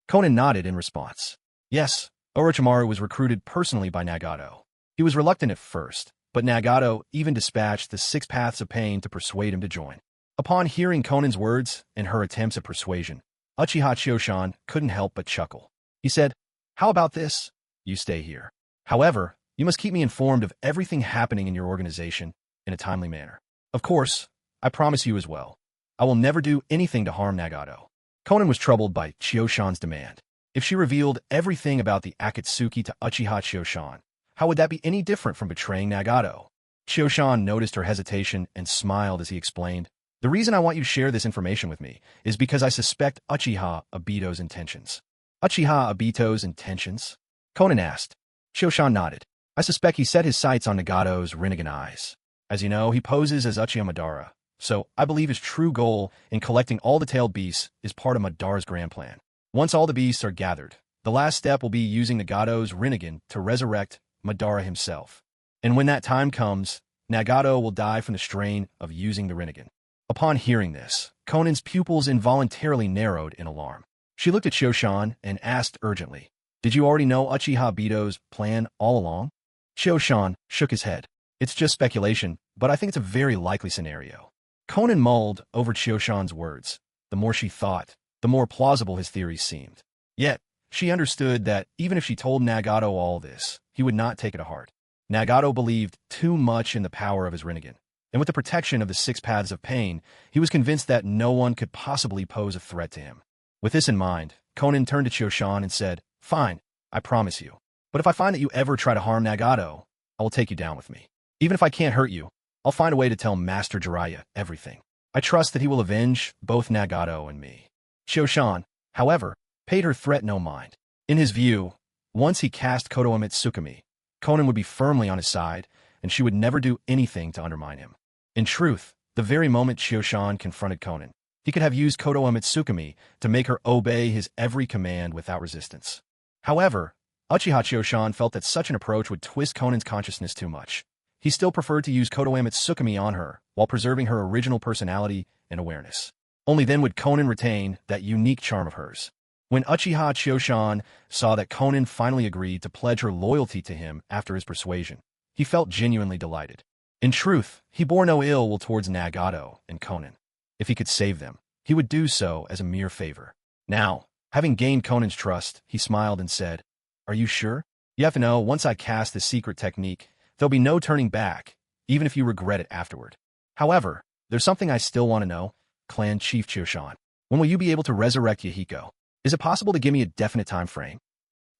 Conan nodded in response. Yes, Orochimaru was recruited personally by Nagato. He was reluctant at first, but Nagato even dispatched the 6 Paths of Pain to persuade him to join. Upon hearing Conan's words and her attempts at persuasion, Uchiha Choshan couldn't help but chuckle. He said, "How about this? You stay here. However, you must keep me informed of everything happening in your organization in a timely manner. Of course, I promise you as well, I will never do anything to harm Nagato." Conan was troubled by Choshan's demand. If she revealed everything about the Akatsuki to Uchiha Choshan, how would that be any different from betraying Nagato? Choshan noticed her hesitation and smiled as he explained, "The reason I want you to share this information with me is because I suspect Uchiha Obito's intentions." "Uchiha Obito's intentions?" Conan asked. Choshan nodded. "I suspect he set his sights on Nagato's Rinnegan eyes. As you know, he poses as Uchiha Madara, so I believe his true goal in collecting all the tailed beasts is part of Madara's grand plan. Once all the beasts are gathered, the last step will be using Nagato's Rinnegan to resurrect Madara himself. And when that time comes, Nagato will die from the strain of using the Rinnegan." Upon hearing this, Conan's pupils involuntarily narrowed in alarm. She looked at Choshan and asked urgently, "Did you already know Uchiha Obito's plan all along?" Choshan shook his head. "It's just speculation, but I think it's a very likely scenario." Conan mulled over Choshan's words. The more she thought, the more plausible his theories seemed. Yet, she understood that even if she told Nagato all this, he would not take it to heart. Nagato believed too much in the power of his Rinnegan, and with the protection of the 6 paths of pain, he was convinced that no one could possibly pose a threat to him. With this in mind, Conan turned to Chiyo-shan and said, "Fine, I promise you. But if I find that you ever try to harm Nagato, I will take you down with me. Even if I can't hurt you, I'll find a way to tell Master Jiraiya everything. I trust that he will avenge both Nagato and me." Chiyo-shan, however, paid her threat no mind. In his view, once he cast Kotoa Tsukumi, Conan would be firmly on his side, and she would never do anything to undermine him. In truth, the very moment Chiyo-shan confronted Conan, he could have used Kotoa Tsukumi to make her obey his every command without resistance. However, Uchiha Chiyo-shan felt that such an approach would twist Conan's consciousness too much. He still preferred to use Kotoa Tsukumi on her, while preserving her original personality and awareness. Only then would Conan retain that unique charm of hers. When Uchiha Chiyo-shan saw that Conan finally agreed to pledge her loyalty to him after his persuasion, he felt genuinely delighted. In truth, he bore no ill will towards Nagato and Conan. If he could save them, he would do so as a mere favor. Now, having gained Conan's trust, he smiled and said, "Are you sure? You have to know, once I cast this secret technique, there'll be no turning back, even if you regret it afterward. However, there's something I still want to know, Clan Chief Chiyo-shan. When will you be able to resurrect Yahiko? Is it possible to give me a definite time frame?"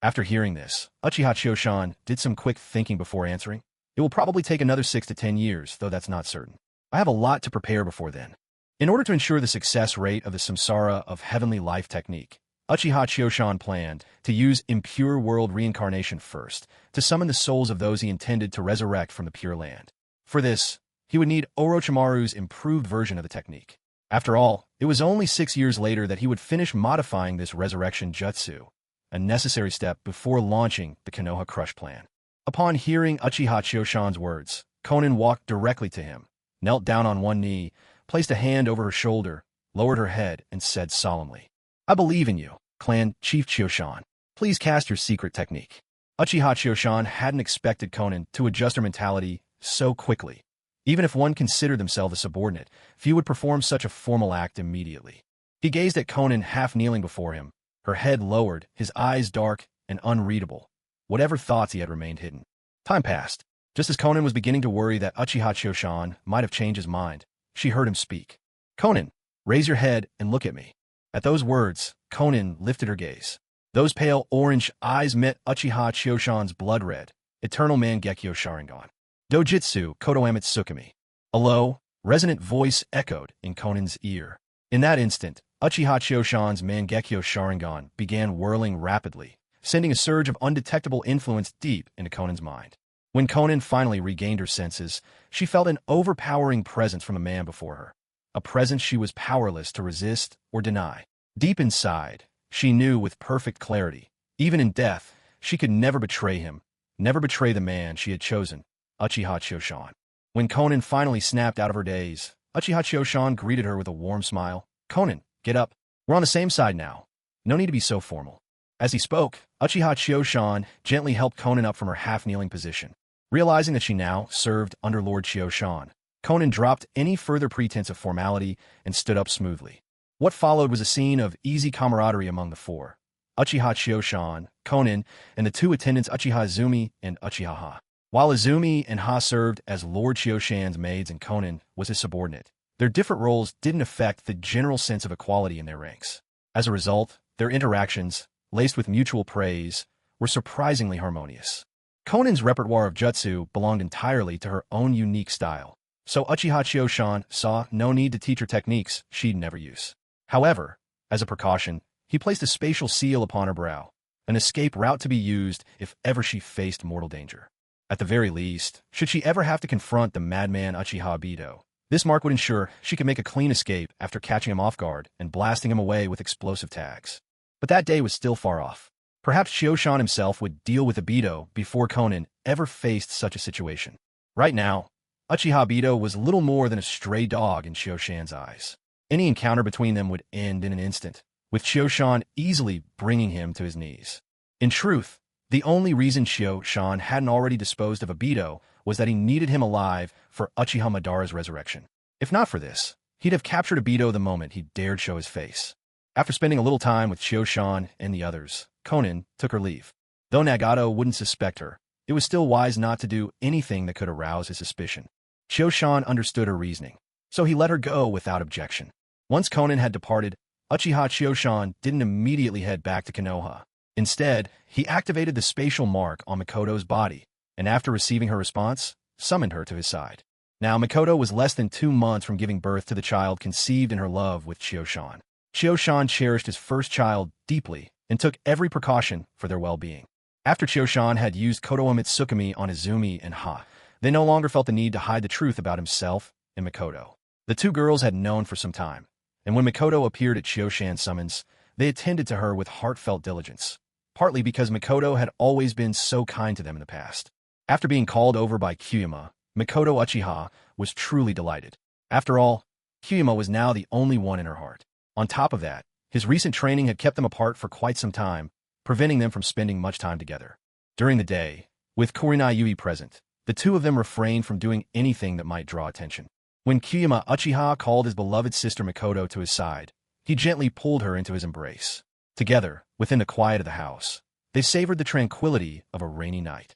After hearing this, Uchiha Chiyo-shan did some quick thinking before answering. "It will probably take another 6 to 10 years, though that's not certain. I have a lot to prepare before then." In order to ensure the success rate of the Samsara of Heavenly Life technique, Uchiha Chiyo-shan planned to use impure world reincarnation first to summon the souls of those he intended to resurrect from the Pure Land. For this, he would need Orochimaru's improved version of the technique. After all, it was only 6 years later that he would finish modifying this resurrection jutsu, a necessary step before launching the Konoha Crush plan. Upon hearing Uchiha Chiyo-shan's words, Conan walked directly to him, knelt down on one knee, placed a hand over her shoulder, lowered her head, and said solemnly, "I believe in you, Clan Chief Chiyo-shan. Please cast your secret technique." Uchiha Chiyo-shan hadn't expected Conan to adjust her mentality so quickly. Even if one considered themselves a subordinate, few would perform such a formal act immediately. He gazed at Conan half kneeling before him, her head lowered, his eyes dark and unreadable. Whatever thoughts he had remained hidden. Time passed. Just as Conan was beginning to worry that Uchiha Chiyo-shan might have changed his mind, she heard him speak. "Conan, raise your head and look at me." At those words, Conan lifted her gaze. Those pale orange eyes met Uchiha Chiyo-shan's blood-red, eternal Mangekyo Sharingan. "Dojutsu Kotoa Tsukumi." A low, resonant voice echoed in Conan's ear. In that instant, Uchiha Chiyo-shan's Mangekyo Sharingan began whirling rapidly, sending a surge of undetectable influence deep into Conan's mind. When Conan finally regained her senses, she felt an overpowering presence from the man before her, a presence she was powerless to resist or deny. Deep inside, she knew with perfect clarity, even in death, she could never betray him, never betray the man she had chosen, Uchiha Chiyo-shan. When Conan finally snapped out of her daze, Uchiha Chiyo-shan greeted her with a warm smile. "Conan, get up. We're on the same side now. No need to be so formal." As he spoke, Uchiha Chiyo-shan gently helped Conan up from her half-kneeling position. Realizing that she now served under Lord Chiyo-shan, Conan dropped any further pretense of formality and stood up smoothly. What followed was a scene of easy camaraderie among the four: Uchiha Chiyo-shan, Conan, and the 2 attendants Uchiha Izumi and Uchiha Ha. While Izumi and Ha served as Lord Chiyo-shan's maids and Conan was his subordinate, their different roles didn't affect the general sense of equality in their ranks. As a result, their interactions, laced with mutual praise, were surprisingly harmonious. Conan's repertoire of jutsu belonged entirely to her own unique style, so Uchiha Chiyo-shan saw no need to teach her techniques she'd never use. However, as a precaution, he placed a spatial seal upon her brow, an escape route to be used if ever she faced mortal danger. At the very least, should she ever have to confront the madman Uchiha Obito, this mark would ensure she could make a clean escape after catching him off guard and blasting him away with explosive tags. But that day was still far off. Perhaps Chiyo-shan himself would deal with Obito before Conan ever faced such a situation. Right now, Uchiha Obito was little more than a stray dog in Chiyo-shan's eyes. Any encounter between them would end in an instant, with Chiyo-shan easily bringing him to his knees. In truth, the only reason Chiyo-shan hadn't already disposed of Obito was that he needed him alive for Uchiha Madara's resurrection. If not for this, he'd have captured Obito the moment he dared show his face. After spending a little time with Chio-shan and the others, Konan took her leave. Though Nagato wouldn't suspect her, it was still wise not to do anything that could arouse his suspicion. Chio-shan understood her reasoning, so he let her go without objection. Once Konan had departed, Uchiha Chio-shan didn't immediately head back to Konoha. Instead, he activated the spatial mark on Makoto's body, and after receiving her response, summoned her to his side. Now, Makoto was less than 2 months from giving birth to the child conceived in her love with Chio-shan. Chio-shan cherished his first child deeply and took every precaution for their well-being. After Chio-shan had used Kotoa Mitsukami on Izumi and Ha, they no longer felt the need to hide the truth about himself and Makoto. The two girls had known for some time, and when Makoto appeared at Chio-shan's summons, they attended to her with heartfelt diligence, partly because Makoto had always been so kind to them in the past. After being called over by Kyuyama, Makoto Uchiha was truly delighted. After all, Kyuyama was now the only one in her heart. On top of that, his recent training had kept them apart for quite some time, preventing them from spending much time together. During the day, with Kurenai Yui present, the two of them refrained from doing anything that might draw attention. When Kyuyama Uchiha called his beloved sister Makoto to his side, he gently pulled her into his embrace. Together, within the quiet of the house, they savored the tranquility of a rainy night.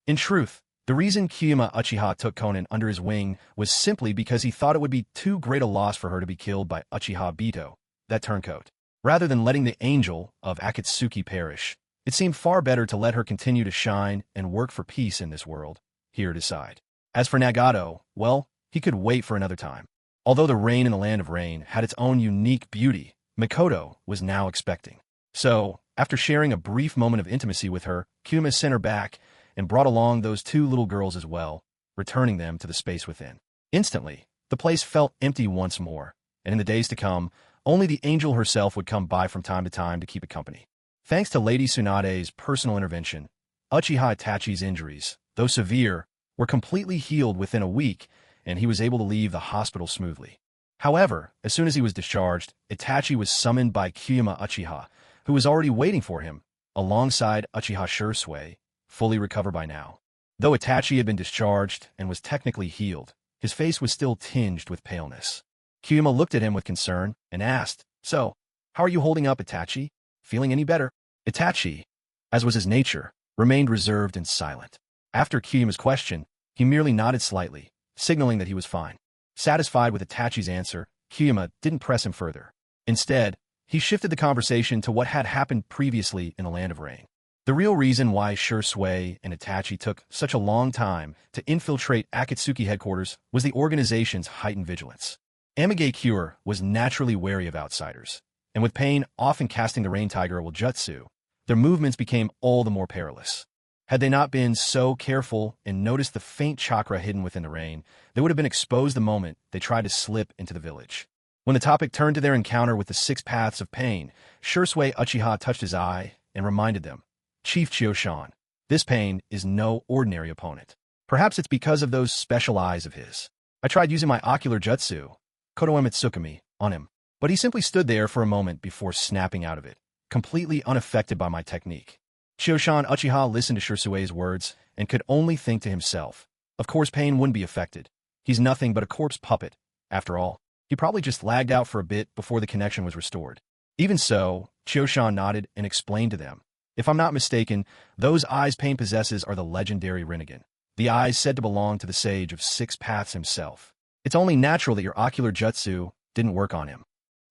In truth, the reason Kyuyama Uchiha took Konan under his wing was simply because he thought it would be too great a loss for her to be killed by Uchiha Bito, that turncoat. Rather than letting the angel of Akatsuki perish, it seemed far better to let her continue to shine and work for peace in this world, here to decide. As for Nagato, well, he could wait for another time. Although the rain in the land of rain had its own unique beauty, Makoto was now expecting. So, after sharing a brief moment of intimacy with her, Kyuyama sent her back and brought along those 2 little girls as well, returning them to the space within. Instantly, the place felt empty once more, and in the days to come, only the angel herself would come by from time to keep it company. Thanks to Lady Tsunade's personal intervention, Uchiha Itachi's injuries, though severe, were completely healed within a week, and he was able to leave the hospital smoothly. However, as soon as he was discharged, Itachi was summoned by Kyuyama Uchiha, who was already waiting for him, alongside Uchiha Shursui, fully recovered by now. Though Itachi had been discharged and was technically healed, his face was still tinged with paleness. Kyuyama looked at him with concern and asked, "So, how are you holding up, Itachi? Feeling any better?" Itachi, as was his nature, remained reserved and silent. After Kyuyama's question, he merely nodded slightly, signaling that he was fine. Satisfied with Itachi's answer, Kyuyama didn't press him further. Instead, he shifted the conversation to what had happened previously in the Land of Rain. The real reason why Shursui and Itachi took such a long time to infiltrate Akatsuki headquarters was the organization's heightened vigilance. Mangekyo was naturally wary of outsiders, and with Pain often casting the Rain Tiger will jutsu, their movements became all the more perilous. Had they not been so careful and noticed the faint chakra hidden within the rain, they would have been exposed the moment they tried to slip into the village. When the topic turned to their encounter with the 6 paths of pain, Shursui Uchiha touched his eye and reminded them, "Chief Chio-shan, this Pain is no ordinary opponent. Perhaps it's because of those special eyes of his. I tried using my ocular jutsu, Kotoa Mitsukami, on him, but he simply stood there for a moment before snapping out of it, completely unaffected by my technique." Chio-shan Uchiha listened to Shursui's words and could only think to himself, of course Pain wouldn't be affected. He's nothing but a corpse puppet. After all, he probably just lagged out for a bit before the connection was restored. Even so, Chio-shan nodded and explained to them, "If I'm not mistaken, those eyes Pain possesses are the legendary Rinnegan, the eyes said to belong to the sage of 6 paths himself. It's only natural that your ocular jutsu didn't work on him."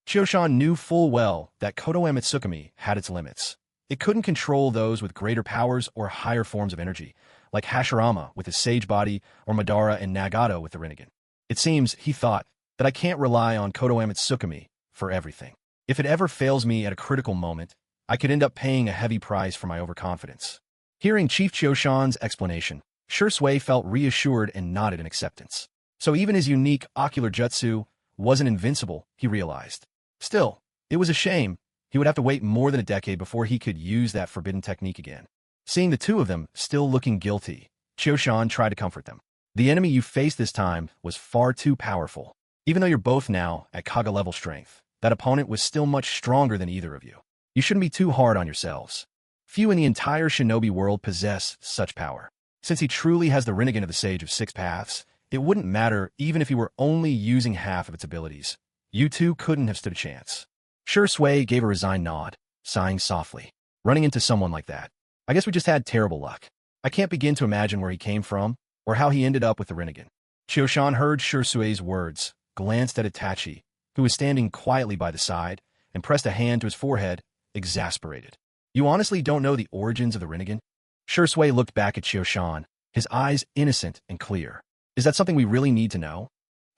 Chio-shan knew full well that Kotoa Mitsukami had its limits. It couldn't control those with greater powers or higher forms of energy, like Hashirama with his sage body or Madara and Nagato with the Rinnegan. It seems, he thought, that I can't rely on Kotoa Mitsukami for everything. If it ever fails me at a critical moment, I could end up paying a heavy price for my overconfidence. Hearing Chief Chio-shan's explanation, Shursui felt reassured and nodded in acceptance. So even his unique ocular jutsu wasn't invincible, he realized. Still, it was a shame. He would have to wait more than a decade before he could use that forbidden technique again. Seeing the two of them still looking guilty, Chio-shan tried to comfort them. The enemy you faced this time was far too powerful. Even though you're both now at Kaga level strength, that opponent was still much stronger than either of you. You shouldn't be too hard on yourselves. Few in the entire Shinobi world possess such power. Since he truly has the Rinnegan of the Sage of 6 Paths, it wouldn't matter even if he were only using half of its abilities. You two couldn't have stood a chance. Shui gave a resigned nod, sighing softly. Running into someone like that. I guess we just had terrible luck. I can't begin to imagine where he came from, or how he ended up with the Rinnegan. Chioshan heard Shusui's words, glanced at Itachi, who was standing quietly by the side, and pressed a hand to his forehead, exasperated. You honestly don't know the origins of the Rinnegan? Shui looked back at Chioshan, his eyes innocent and clear. Is that something we really need to know?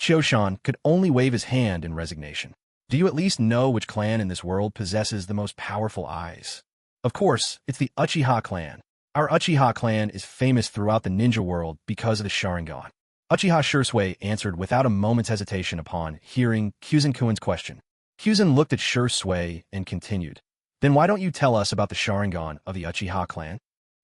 Chioshan could only wave his hand in resignation. Do you at least know which clan in this world possesses the most powerful eyes? Of course, it's the Uchiha clan. Our Uchiha clan is famous throughout the ninja world because of the Sharingan. Uchiha Shui answered without a moment's hesitation upon hearing Kuzenkuin's question. Kuzen looked at Shui and continued. Then why don't you tell us about the Sharingan of the Uchiha clan?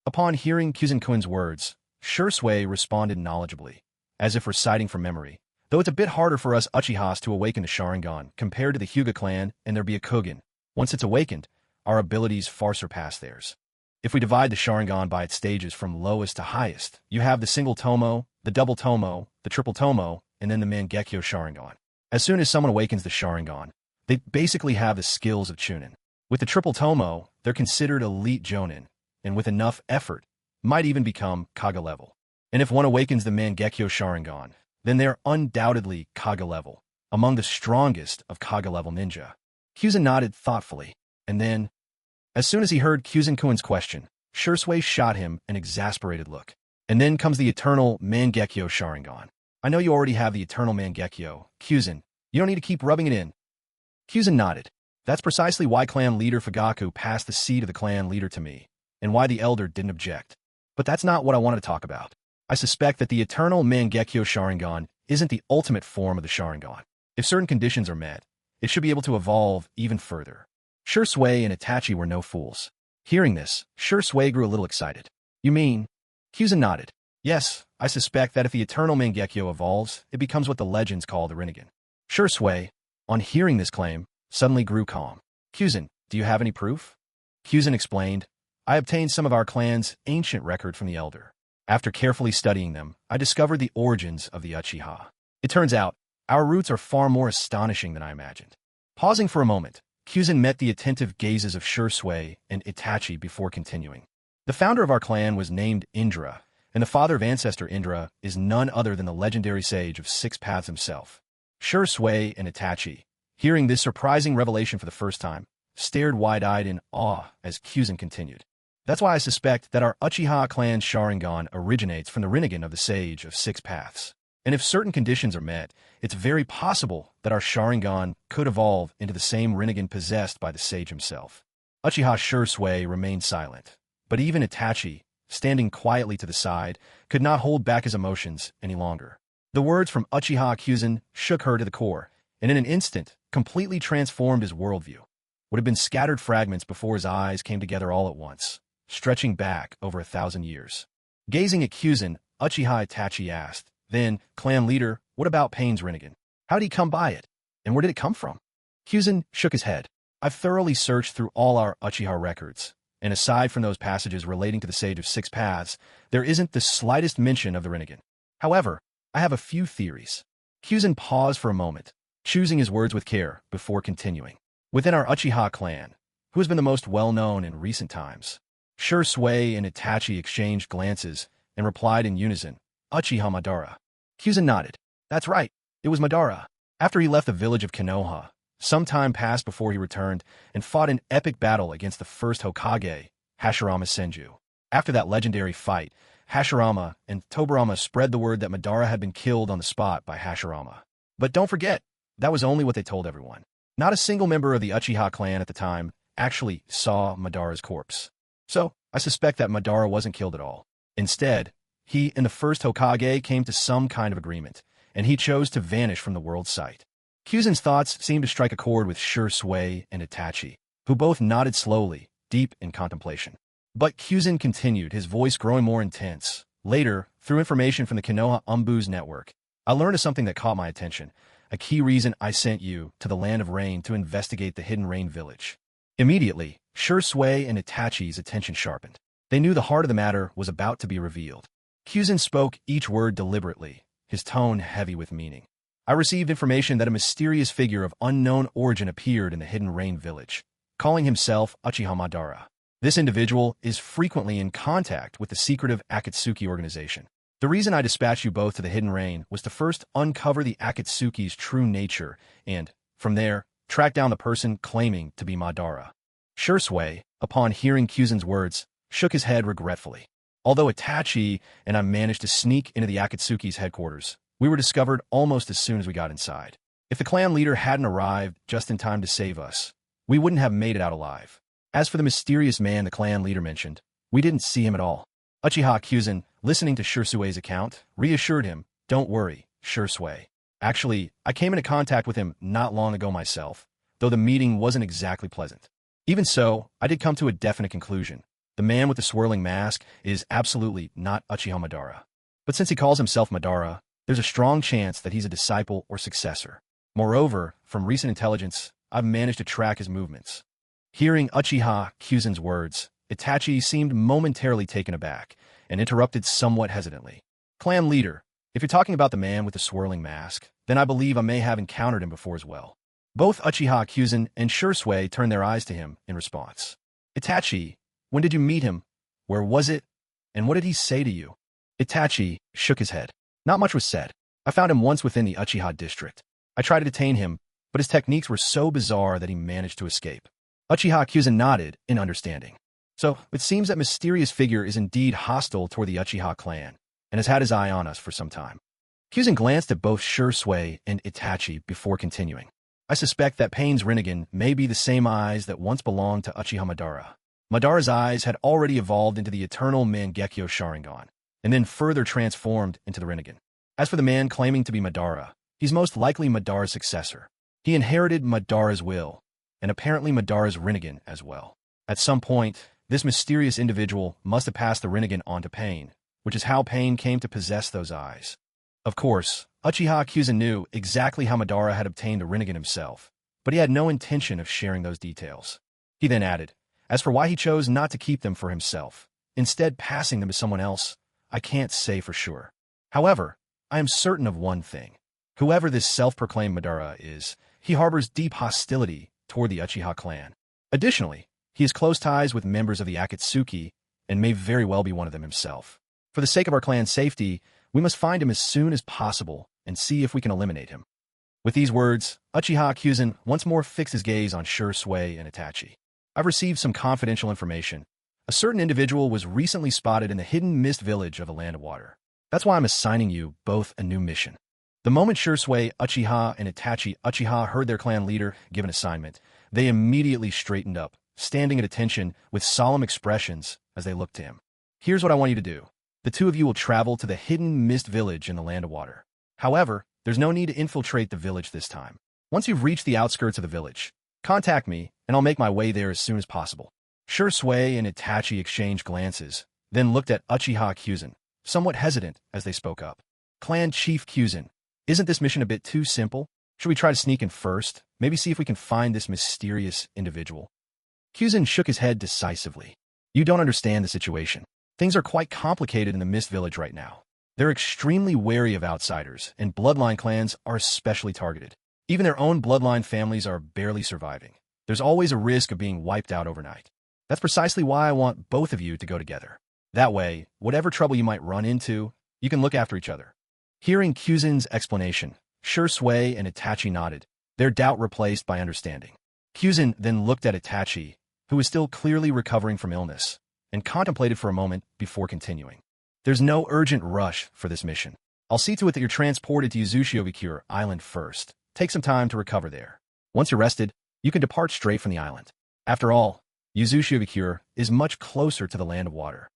Upon hearing Kuzenkuin's words, Shui responded knowledgeably, as if reciting from memory. Though it's a bit harder for us Uchihas to awaken the Sharingan compared to the Hyuga clan and their Byakugan. Once it's awakened, our abilities far surpass theirs. If we divide the Sharingan by its stages from lowest to highest, you have the single Tomo, the double Tomo, the triple Tomo, and then the Mangekyo Sharingan. As soon as someone awakens the Sharingan, they basically have the skills of Chunin. With the triple Tomo, they're considered elite Jonin, and with enough effort, might even become Kaga level. And if one awakens the Mangekyo Sharingan, then they're undoubtedly Kaga level, among the strongest of Kaga level ninja. Kuzen nodded thoughtfully, and then, as soon as he heard Kuzenkuin's question, Shui shot him an exasperated look. And then comes the eternal Mangekyo Sharingan. I know you already have the eternal Mangekyo, Kuzen. You don't need to keep rubbing it in. Kuzen nodded. That's precisely why clan leader Fugaku passed the seat of the clan leader to me, and why the elder didn't object. But that's not what I wanted to talk about. I suspect that the eternal Mangekyo Sharingan isn't the ultimate form of the Sharingan. If certain conditions are met, it should be able to evolve even further. Shui and Itachi were no fools. Hearing this, Shui grew a little excited. You mean? Kuzen nodded. Yes, I suspect that if the eternal Mangekyo evolves, it becomes what the legends call the Rinnegan. Shui, on hearing this claim, suddenly grew calm. Kuzen, do you have any proof? Kuzen explained, I obtained some of our clan's ancient record from the elder. After carefully studying them, I discovered the origins of the Uchiha. It turns out, our roots are far more astonishing than I imagined. Pausing for a moment, Kuzen met the attentive gazes of Shui and Itachi before continuing. The founder of our clan was named Indra, and the father of ancestor Indra is none other than the legendary sage of six paths himself. Shui and Itachi, hearing this surprising revelation for the first time, stared wide-eyed in awe as Kuzen continued. That's why I suspect that our Uchiha clan Sharingan originates from the Rinnegan of the sage of six paths. And if certain conditions are met, it's very possible that our Sharingan could evolve into the same Rinnegan possessed by the sage himself. Uchiha Shui remained silent, but even Itachi, standing quietly to the side, could not hold back his emotions any longer. The words from Uchiha Kuzen shook her to the core, and in an instant, completely transformed his worldview. What had been scattered fragments before his eyes came together all at once, stretching back over 1,000 years. Gazing at Kuzen, Uchiha Itachi asked, Then, clan leader, what about Pain's Rinnegan? How did he come by it? And where did it come from? Kuzen shook his head. I've thoroughly searched through all our Uchiha records, and aside from those passages relating to the Sage of Six Paths, there isn't the slightest mention of the Rinnegan. However, I have a few theories. Kuzen paused for a moment, choosing his words with care before continuing. Within our Uchiha clan, who has been the most well-known in recent times? Shui and Itachi exchanged glances and replied in unison, Uchiha Madara. Kuzen nodded. That's right, it was Madara. After he left the village of Konoha, some time passed before he returned and fought an epic battle against the first Hokage, Hashirama Senju. After that legendary fight, Hashirama and Tobirama spread the word that Madara had been killed on the spot by Hashirama. But don't forget, that was only what they told everyone. Not a single member of the Uchiha clan at the time actually saw Madara's corpse. So, I suspect that Madara wasn't killed at all. Instead, he and the first Hokage came to some kind of agreement, and he chose to vanish from the world's sight. Kuzen's thoughts seemed to strike a chord with Shui and Itachi, who both nodded slowly, deep in contemplation. But Kuzen continued, his voice growing more intense. Later, through information from the Konoha Umbu's network, I learned of something that caught my attention, a key reason I sent you to the Land of Rain to investigate the Hidden Rain Village. Immediately, Shui and Itachi's attention sharpened. They knew the heart of the matter was about to be revealed. Kuzen spoke each word deliberately, his tone heavy with meaning. I received information that a mysterious figure of unknown origin appeared in the Hidden Rain village, calling himself Uchiha Madara. This individual is frequently in contact with the secretive Akatsuki organization. The reason I dispatched you both to the Hidden Rain was to first uncover the Akatsuki's true nature and, from there, track down the person claiming to be Madara. Shursui, upon hearing Kyuzen's words, shook his head regretfully. Although Itachi and I managed to sneak into the Akatsuki's headquarters, we were discovered almost as soon as we got inside. If the clan leader hadn't arrived just in time to save us, we wouldn't have made it out alive. As for the mysterious man the clan leader mentioned, we didn't see him at all. Uchiha Kyuzen, listening to Shursui's account, reassured him, "Don't worry, Shursui. Actually, I came into contact with him not long ago myself, though the meeting wasn't exactly pleasant. Even so, I did come to a definite conclusion. The man with the swirling mask is absolutely not Uchiha Madara. But since he calls himself Madara, there's a strong chance that he's a disciple or successor. Moreover, from recent intelligence, I've managed to track his movements." Hearing Uchiha Kyuzen's words, Itachi seemed momentarily taken aback and interrupted somewhat hesitantly. "Clan leader, if you're talking about the man with the swirling mask, then I believe I may have encountered him before as well." Both Uchiha Kyuzen and Shursui turned their eyes to him in response. "Itachi, when did you meet him? Where was it? And what did he say to you?" Itachi shook his head. "Not much was said. I found him once within the Uchiha district. I tried to detain him, but his techniques were so bizarre that he managed to escape." Uchiha Kyuzen nodded in understanding. "So, it seems that mysterious figure is indeed hostile toward the Uchiha clan, and has had his eye on us for some time." Kyuzen glanced at both Shursui and Itachi before continuing. "I suspect that Pain's Rinnegan may be the same eyes that once belonged to Uchiha Madara. Madara's eyes had already evolved into the eternal Mangekyo Sharingan, and then further transformed into the Rinnegan. As for the man claiming to be Madara, he's most likely Madara's successor. He inherited Madara's will, and apparently Madara's Rinnegan as well. At some point, this mysterious individual must have passed the Rinnegan on to Pain, which is how Pain came to possess those eyes." Of course, Uchiha Kyuzen knew exactly how Madara had obtained the Rinnegan himself, but he had no intention of sharing those details. He then added, "As for why he chose not to keep them for himself, instead passing them to someone else, I can't say for sure. However, I am certain of one thing. Whoever this self-proclaimed Madara is, he harbors deep hostility toward the Uchiha clan. Additionally, he has close ties with members of the Akatsuki and may very well be one of them himself. For the sake of our clan's safety, we must find him as soon as possible and see if we can eliminate him." With these words, Uchiha Kyuzen once more fixed his gaze on Shursui and Itachi. "I've received some confidential information. A certain individual was recently spotted in the hidden mist village of the Land of Water. That's why I'm assigning you both a new mission." The moment Shursui Uchiha and Itachi Uchiha heard their clan leader give an assignment, they immediately straightened up, standing at attention with solemn expressions as they looked to him. "Here's what I want you to do. The two of you will travel to the hidden mist village in the Land of Water. However, there's no need to infiltrate the village this time. Once you've reached the outskirts of the village, contact me, and I'll make my way there as soon as possible." Shursui and Itachi exchanged glances, then looked at Uchiha Kyuzen, somewhat hesitant as they spoke up. "Clan Chief Kyuzen, isn't this mission a bit too simple? Should we try to sneak in first, maybe see if we can find this mysterious individual?" Kyuzen shook his head decisively. "You don't understand the situation. Things are quite complicated in the Mist Village right now. They're extremely wary of outsiders, and bloodline clans are especially targeted. Even their own bloodline families are barely surviving. There's always a risk of being wiped out overnight. That's precisely why I want both of you to go together. That way, whatever trouble you might run into, you can look after each other." Hearing Kyuzen's explanation, Shursui and Itachi nodded, their doubt replaced by understanding. Kyuzen then looked at Itachi, who was still clearly recovering from illness, and contemplated for a moment before continuing. "There's no urgent rush for this mission. I'll see to it that you're transported to Yuzushiobikure Island first. Take some time to recover there. Once you're rested, you can depart straight from the island. After all, Yuzushiobikure is much closer to the Land of Water."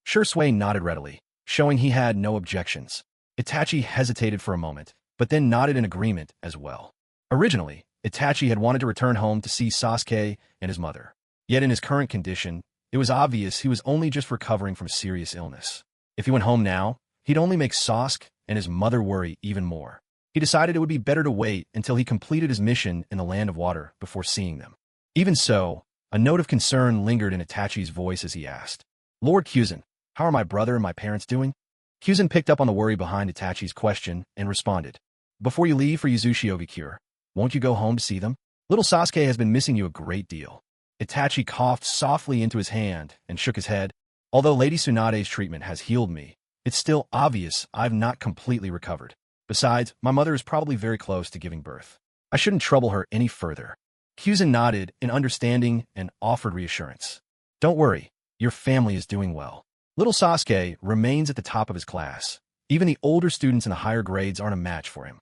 Shursui nodded readily, showing he had no objections. Itachi hesitated for a moment, but then nodded in agreement as well. Originally, Itachi had wanted to return home to see Sasuke and his mother. Yet in his current condition, it was obvious he was only just recovering from a serious illness. If he went home now, he'd only make Sasuke and his mother worry even more. He decided it would be better to wait until he completed his mission in the Land of Water before seeing them. Even so, a note of concern lingered in Itachi's voice as he asked, "Lord Kyuzen, how are my brother and my parents doing?" Kyuzen picked up on the worry behind Itachi's question and responded, Before you leave for Yuzushiobi cure, won't you go home to see them? Little Sasuke has been missing you a great deal. Itachi coughed softly into his hand and shook his head. Although Lady Tsunade's treatment has healed me, it's still obvious I've not completely recovered. Besides, my mother is probably very close to giving birth. I shouldn't trouble her any further. Kyuzen nodded in understanding and offered reassurance. Don't worry, your family is doing well. Little Sasuke remains at the top of his class. Even the older students in the higher grades aren't a match for him.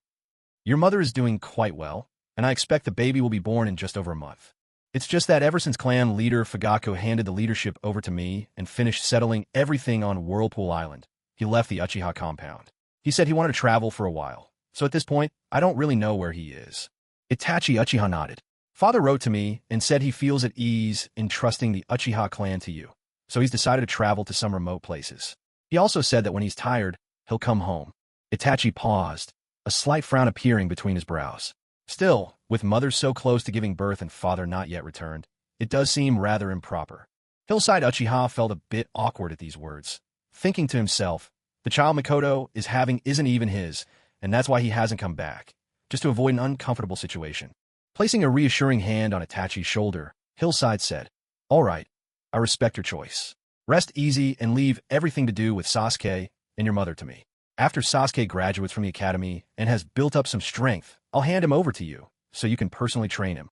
Your mother is doing quite well, and I expect the baby will be born in just over a month. It's just that ever since clan leader Fugako handed the leadership over to me and finished settling everything on Whirlpool Island, he left the Uchiha compound. He said he wanted to travel for a while, so at this point, I don't really know where he is. Itachi Uchiha nodded. Father wrote to me and said he feels at ease in trusting the Uchiha clan to you, so he's decided to travel to some remote places. He also said that when he's tired, he'll come home. Itachi paused, a slight frown appearing between his brows. Still, with mother so close to giving birth and father not yet returned, it does seem rather improper. Hillside Uchiha felt a bit awkward at these words, thinking to himself, the child Mikoto is having isn't even his, and that's why he hasn't come back, just to avoid an uncomfortable situation. Placing a reassuring hand on Itachi's shoulder, Hillside said, All right, I respect your choice. Rest easy and leave everything to do with Sasuke and your mother to me. After Sasuke graduates from the academy and has built up some strength, I'll hand him over to you, so you can personally train him.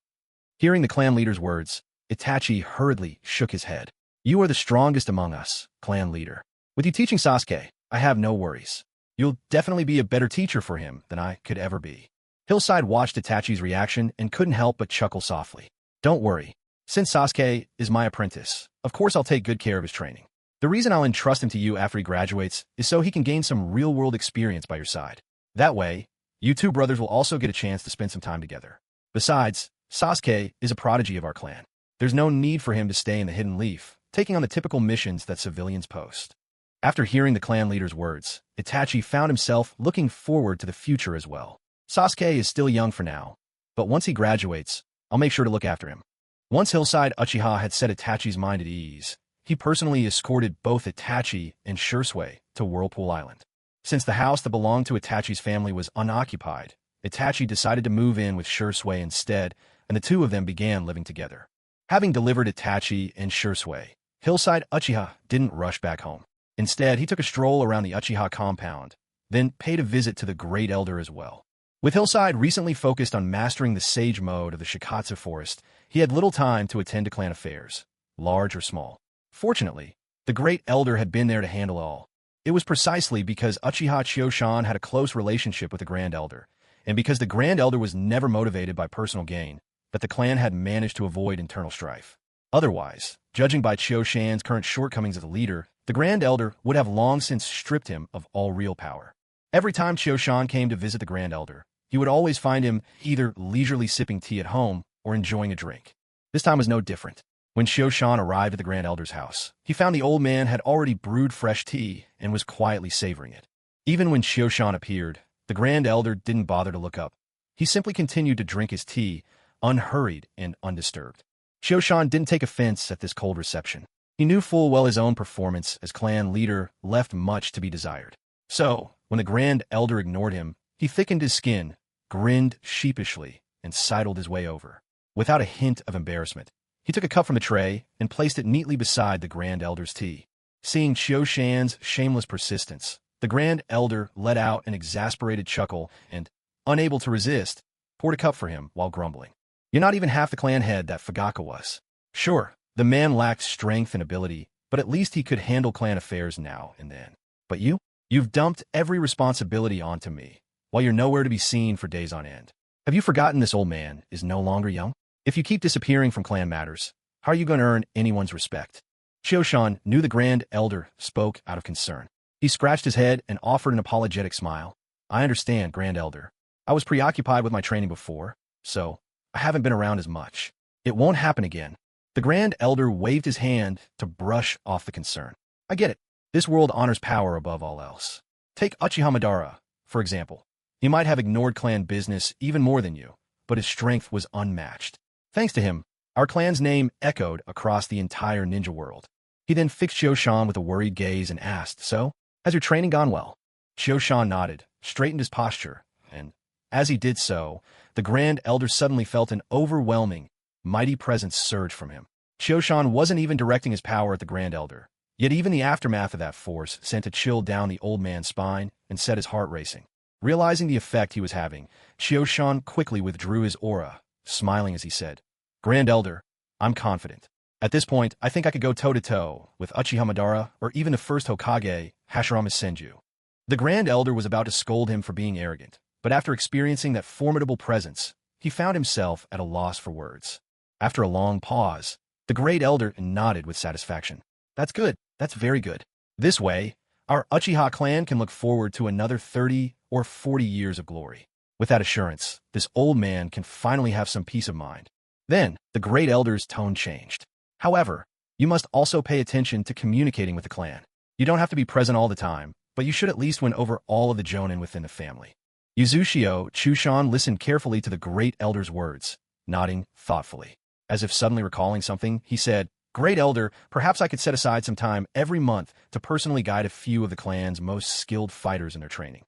Hearing the clan leader's words, Itachi hurriedly shook his head. You are the strongest among us, clan leader. With you teaching Sasuke, I have no worries. You'll definitely be a better teacher for him than I could ever be. Hillside watched Itachi's reaction and couldn't help but chuckle softly. Don't worry. Since Sasuke is my apprentice, of course I'll take good care of his training. The reason I'll entrust him to you after he graduates is so he can gain some real-world experience by your side. That way, you two brothers will also get a chance to spend some time together. Besides, Sasuke is a prodigy of our clan. There's no need for him to stay in the Hidden Leaf, taking on the typical missions that civilians post. After hearing the clan leader's words, Itachi found himself looking forward to the future as well. Sasuke is still young for now, but once he graduates, I'll make sure to look after him. Once Hillside Uchiha had set Itachi's mind at ease, he personally escorted both Itachi and Shursui to Whirlpool Island. Since the house that belonged to Itachi's family was unoccupied, Itachi decided to move in with Shursui instead, and the two of them began living together. Having delivered Itachi and Shursui, Hillside Uchiha didn't rush back home. Instead, he took a stroll around the Uchiha compound, then paid a visit to the Great Elder as well. With Hillside recently focused on mastering the sage mode of the Shikatsu Forest, he had little time to attend to clan affairs, large or small. Fortunately, the Great Elder had been there to handle all. It was precisely because Uchiha Chioshan had a close relationship with the Grand Elder, and because the Grand Elder was never motivated by personal gain, that the clan had managed to avoid internal strife. Otherwise, judging by Chioshan's current shortcomings as a leader, the Grand Elder would have long since stripped him of all real power. Every time Chioshan came to visit the Grand Elder, he would always find him either leisurely sipping tea at home or enjoying a drink. This time was no different. When Chioshan arrived at the Grand Elder's house, he found the old man had already brewed fresh tea and was quietly savoring it. Even when Chioshan appeared, the Grand Elder didn't bother to look up. He simply continued to drink his tea, unhurried and undisturbed. Chioshan didn't take offense at this cold reception. He knew full well his own performance as clan leader left much to be desired. So, when the Grand Elder ignored him, he thickened his skin, grinned sheepishly, and sidled his way over. Without a hint of embarrassment, he took a cup from the tray and placed it neatly beside the Grand Elder's tea. Seeing Chioshan's shameless persistence, the Grand Elder let out an exasperated chuckle and, unable to resist, poured a cup for him while grumbling. You're not even half the clan head that Fugaka was. Sure, the man lacked strength and ability, but at least he could handle clan affairs now and then. But you've dumped every responsibility onto me, while you're nowhere to be seen for days on end. Have you forgotten this old man is no longer young? If you keep disappearing from clan matters, how are you going to earn anyone's respect? Chioshan knew the Grand Elder spoke out of concern. He scratched his head and offered an apologetic smile. I understand, Grand Elder. I was preoccupied with my training before, so I haven't been around as much. It won't happen again. The Grand Elder waved his hand to brush off the concern. I get it. This world honors power above all else. Take Uchiha Madara, for example. He might have ignored clan business even more than you, but his strength was unmatched. Thanks to him, our clan's name echoed across the entire ninja world. He then fixed Chioshan with a worried gaze and asked, So, has your training gone well? Chioshan nodded, straightened his posture, and As he did so, the Grand Elder suddenly felt an overwhelming, mighty presence surge from him. Chioshan wasn't even directing his power at the Grand Elder, yet even the aftermath of that force sent a chill down the old man's spine and set his heart racing. Realizing the effect he was having, Chioshan quickly withdrew his aura, smiling as he said, "Grand Elder, I'm confident. At this point, I think I could go toe-to-toe with Uchiha Madara or even the first Hokage, Hashirama Senju." The Grand Elder was about to scold him for being arrogant, but after experiencing that formidable presence, he found himself at a loss for words. After a long pause, the Great Elder nodded with satisfaction. "That's good. That's very good. This way, our Uchiha clan can look forward to another 30 or 40 years of glory. With that assurance, this old man can finally have some peace of mind." Then, the Great Elder's tone changed. "However, you must also pay attention to communicating with the clan. You don't have to be present all the time, but you should at least win over all of the jonin within the family." Yuzushio Chushan listened carefully to the Great Elder's words, nodding thoughtfully. As if suddenly recalling something, he said, "Great Elder, perhaps I could set aside some time every month to personally guide a few of the clan's most skilled fighters in their training."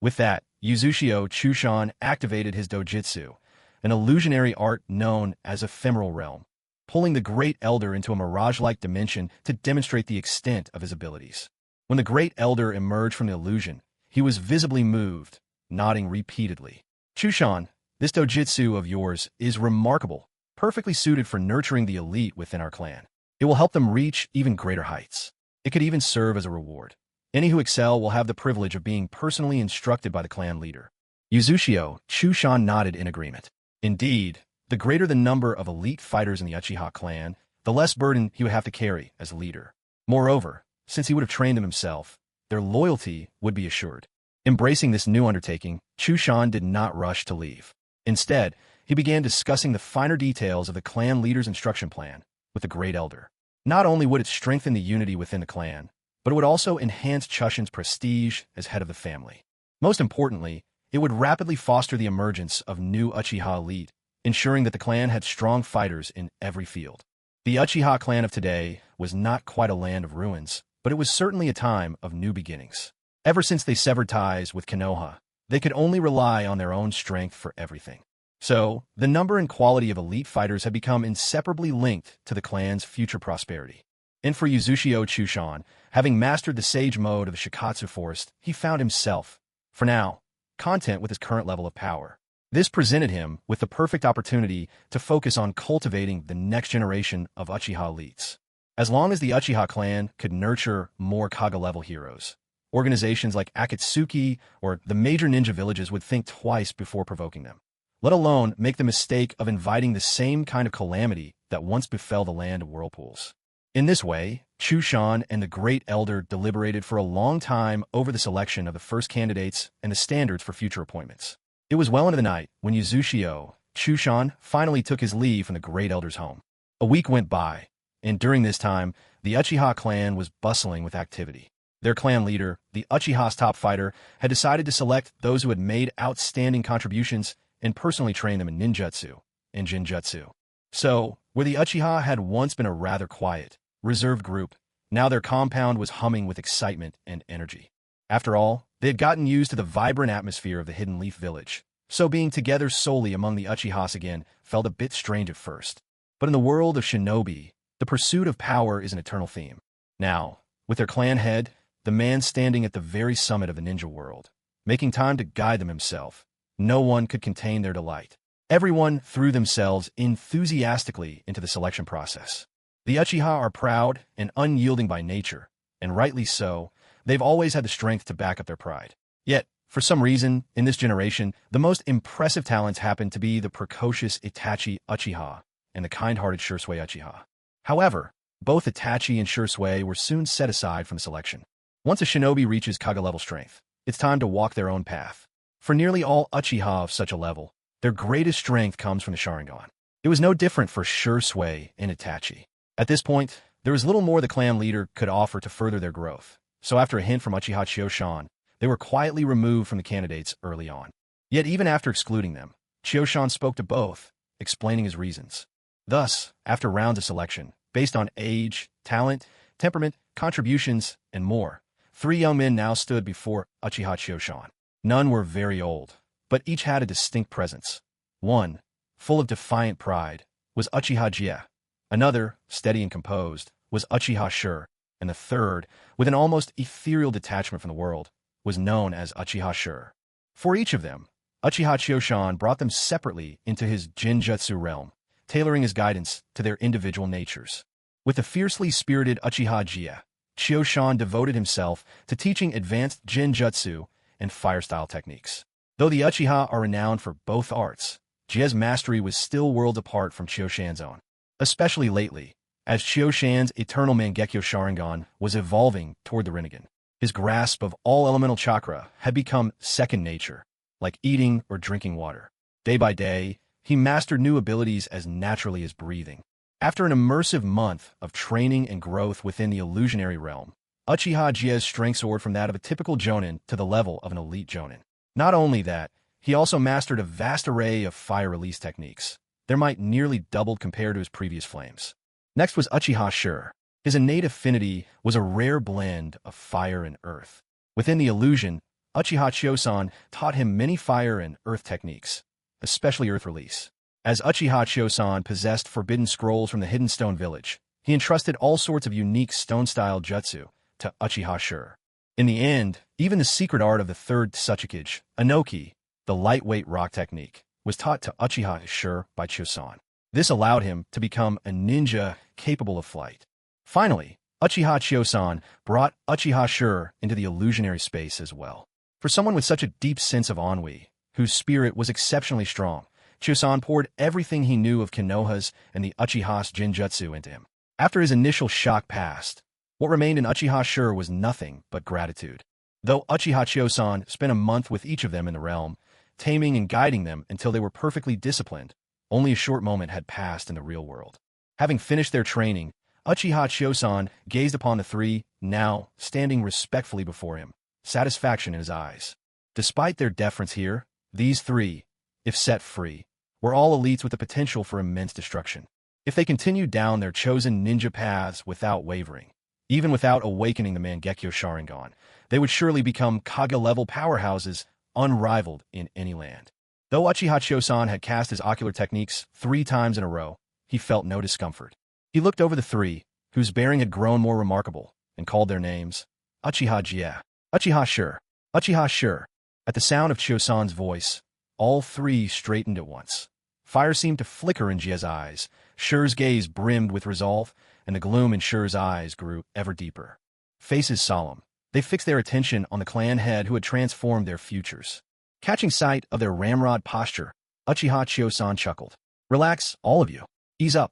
With that, Yuzushio Chushan activated his dojitsu, an illusionary art known as Ephemeral Realm, pulling the Great Elder into a mirage-like dimension to demonstrate the extent of his abilities. When the Great Elder emerged from the illusion, he was visibly moved, nodding repeatedly. "Chushan, this dojitsu of yours is remarkable, perfectly suited for nurturing the elite within our clan. It will help them reach even greater heights. It could even serve as a reward. Any who excel will have the privilege of being personally instructed by the clan leader." Yuzushio Chushan nodded in agreement. Indeed, the greater the number of elite fighters in the Uchiha clan, the less burden he would have to carry as leader. Moreover, since he would have trained them himself, their loyalty would be assured. Embracing this new undertaking, Chushan did not rush to leave. Instead, he began discussing the finer details of the clan leader's instruction plan with the Great Elder. Not only would it strengthen the unity within the clan, but it would also enhance Chushan's prestige as head of the family. Most importantly, it would rapidly foster the emergence of new Uchiha elite, ensuring that the clan had strong fighters in every field. The Uchiha clan of today was not quite a land of ruins, but it was certainly a time of new beginnings. Ever since they severed ties with Konoha, they could only rely on their own strength for everything. So, the number and quality of elite fighters had become inseparably linked to the clan's future prosperity. And for Yuzushio Chushan, having mastered the sage mode of the Shikatsu Forest, he found himself, for now, content with his current level of power. This presented him with the perfect opportunity to focus on cultivating the next generation of Uchiha elites. As long as the Uchiha clan could nurture more Kaga-level heroes, organizations like Akatsuki or the major ninja villages would think twice before provoking them, let alone make the mistake of inviting the same kind of calamity that once befell the land of whirlpools. In this way, Chushan and the Great Elder deliberated for a long time over the selection of the first candidates and the standards for future appointments. It was well into the night when Yuzushio Chushan finally took his leave from the Great Elder's home. A week went by, and during this time, the Uchiha clan was bustling with activity. Their clan leader, the Uchiha's top fighter, had decided to select those who had made outstanding contributions and personally train them in ninjutsu and jinjutsu. So, where the Uchiha had once been a rather quiet, reserved group, now their compound was humming with excitement and energy. After all, they had gotten used to the vibrant atmosphere of the Hidden Leaf Village, so being together solely among the Uchihas again felt a bit strange at first. But in the world of Shinobi, the pursuit of power is an eternal theme. Now, with their clan head, the man standing at the very summit of the ninja world, making time to guide them himself, no one could contain their delight. Everyone threw themselves enthusiastically into the selection process. The Uchiha are proud and unyielding by nature, and rightly so. They've always had the strength to back up their pride. Yet, for some reason, in this generation, the most impressive talents happen to be the precocious Itachi Uchiha and the kind-hearted Shursui Uchiha. However, both Itachi and Shursui were soon set aside from the selection. Once a shinobi reaches Kaga-level strength, it's time to walk their own path. For nearly all Uchiha of such a level, their greatest strength comes from the Sharingan. It was no different for Shursui and Itachi. At this point, there was little more the clan leader could offer to further their growth, so after a hint from Uchiha Chioshan, they were quietly removed from the candidates early on. Yet even after excluding them, Chioshan spoke to both, explaining his reasons. Thus, after rounds of selection, based on age, talent, temperament, contributions, and more, 3 young men now stood before Uchiha Chioshan. None were very old, but each had a distinct presence. One, full of defiant pride, was Uchiha Jie. Another, steady and composed, was Uchiha Sure, and the third, with an almost ethereal detachment from the world, was known as Uchiha Sure. For each of them, Uchiha Chioshan brought them separately into his Jinjutsu realm, tailoring his guidance to their individual natures. With the fiercely spirited Uchiha Jie, Chioshan devoted himself to teaching advanced Jinjutsu and fire-style techniques. Though the Uchiha are renowned for both arts, Jie's mastery was still worlds apart from Chioshan's own. Especially lately, as Chioshan's eternal Mangekyo Sharingan was evolving toward the Rinnegan. His grasp of all elemental chakra had become second nature, like eating or drinking water. Day by day, he mastered new abilities as naturally as breathing. After an immersive month of training and growth within the illusionary realm, Uchiha Jie's strength soared from that of a typical jonin to the level of an elite jonin. Not only that, he also mastered a vast array of fire release techniques. Their might nearly doubled compared to his previous flames. Next was Uchiha Sure. His innate affinity was a rare blend of fire and earth. Within the illusion, Uchiha Chiosan taught him many fire and earth techniques, especially earth release. As Uchiha Chiosan possessed forbidden scrolls from the Hidden Stone Village, he entrusted all sorts of unique stone-style jutsu to Uchiha Sure. In the end, even the secret art of the third Tsuchikage, Anoki, the lightweight rock technique, was taught to Uchiha Sure by Chiosan. This allowed him to become a ninja capable of flight. Finally, Uchiha Chiosan brought Uchiha Sure into the illusionary space as well. For someone with such a deep sense of ennui, whose spirit was exceptionally strong, Chiosan poured everything he knew of Konoha's and the Uchiha's Jinjutsu into him. After his initial shock passed, what remained in Uchiha Sure was nothing but gratitude. Though Uchiha Chiosan spent a month with each of them in the realm, taming and guiding them until they were perfectly disciplined, only a short moment had passed in the real world. Having finished their training, Uchiha Chiosan gazed upon the three, now standing respectfully before him, satisfaction in his eyes. Despite their deference here, these three, if set free, were all elites with the potential for immense destruction. If they continued down their chosen ninja paths without wavering, even without awakening the Mangekyo Sharingan, they would surely become Kage-level powerhouses unrivaled in any land. Though Uchiha Chiosan had cast his ocular techniques 3 times in a row, he felt no discomfort. He looked over the three, whose bearing had grown more remarkable, and called their names. Uchiha Jie, Uchiha Sure, Uchiha Sure. At the sound of Chiosan's voice, all three straightened at once. Fire seemed to flicker in Jie's eyes. Sure's gaze brimmed with resolve, and the gloom in Sure's eyes grew ever deeper. Faces solemn, they fixed their attention on the clan head who had transformed their futures. Catching sight of their ramrod posture, Uchiha Chiosan chuckled. Relax, all of you. Ease up.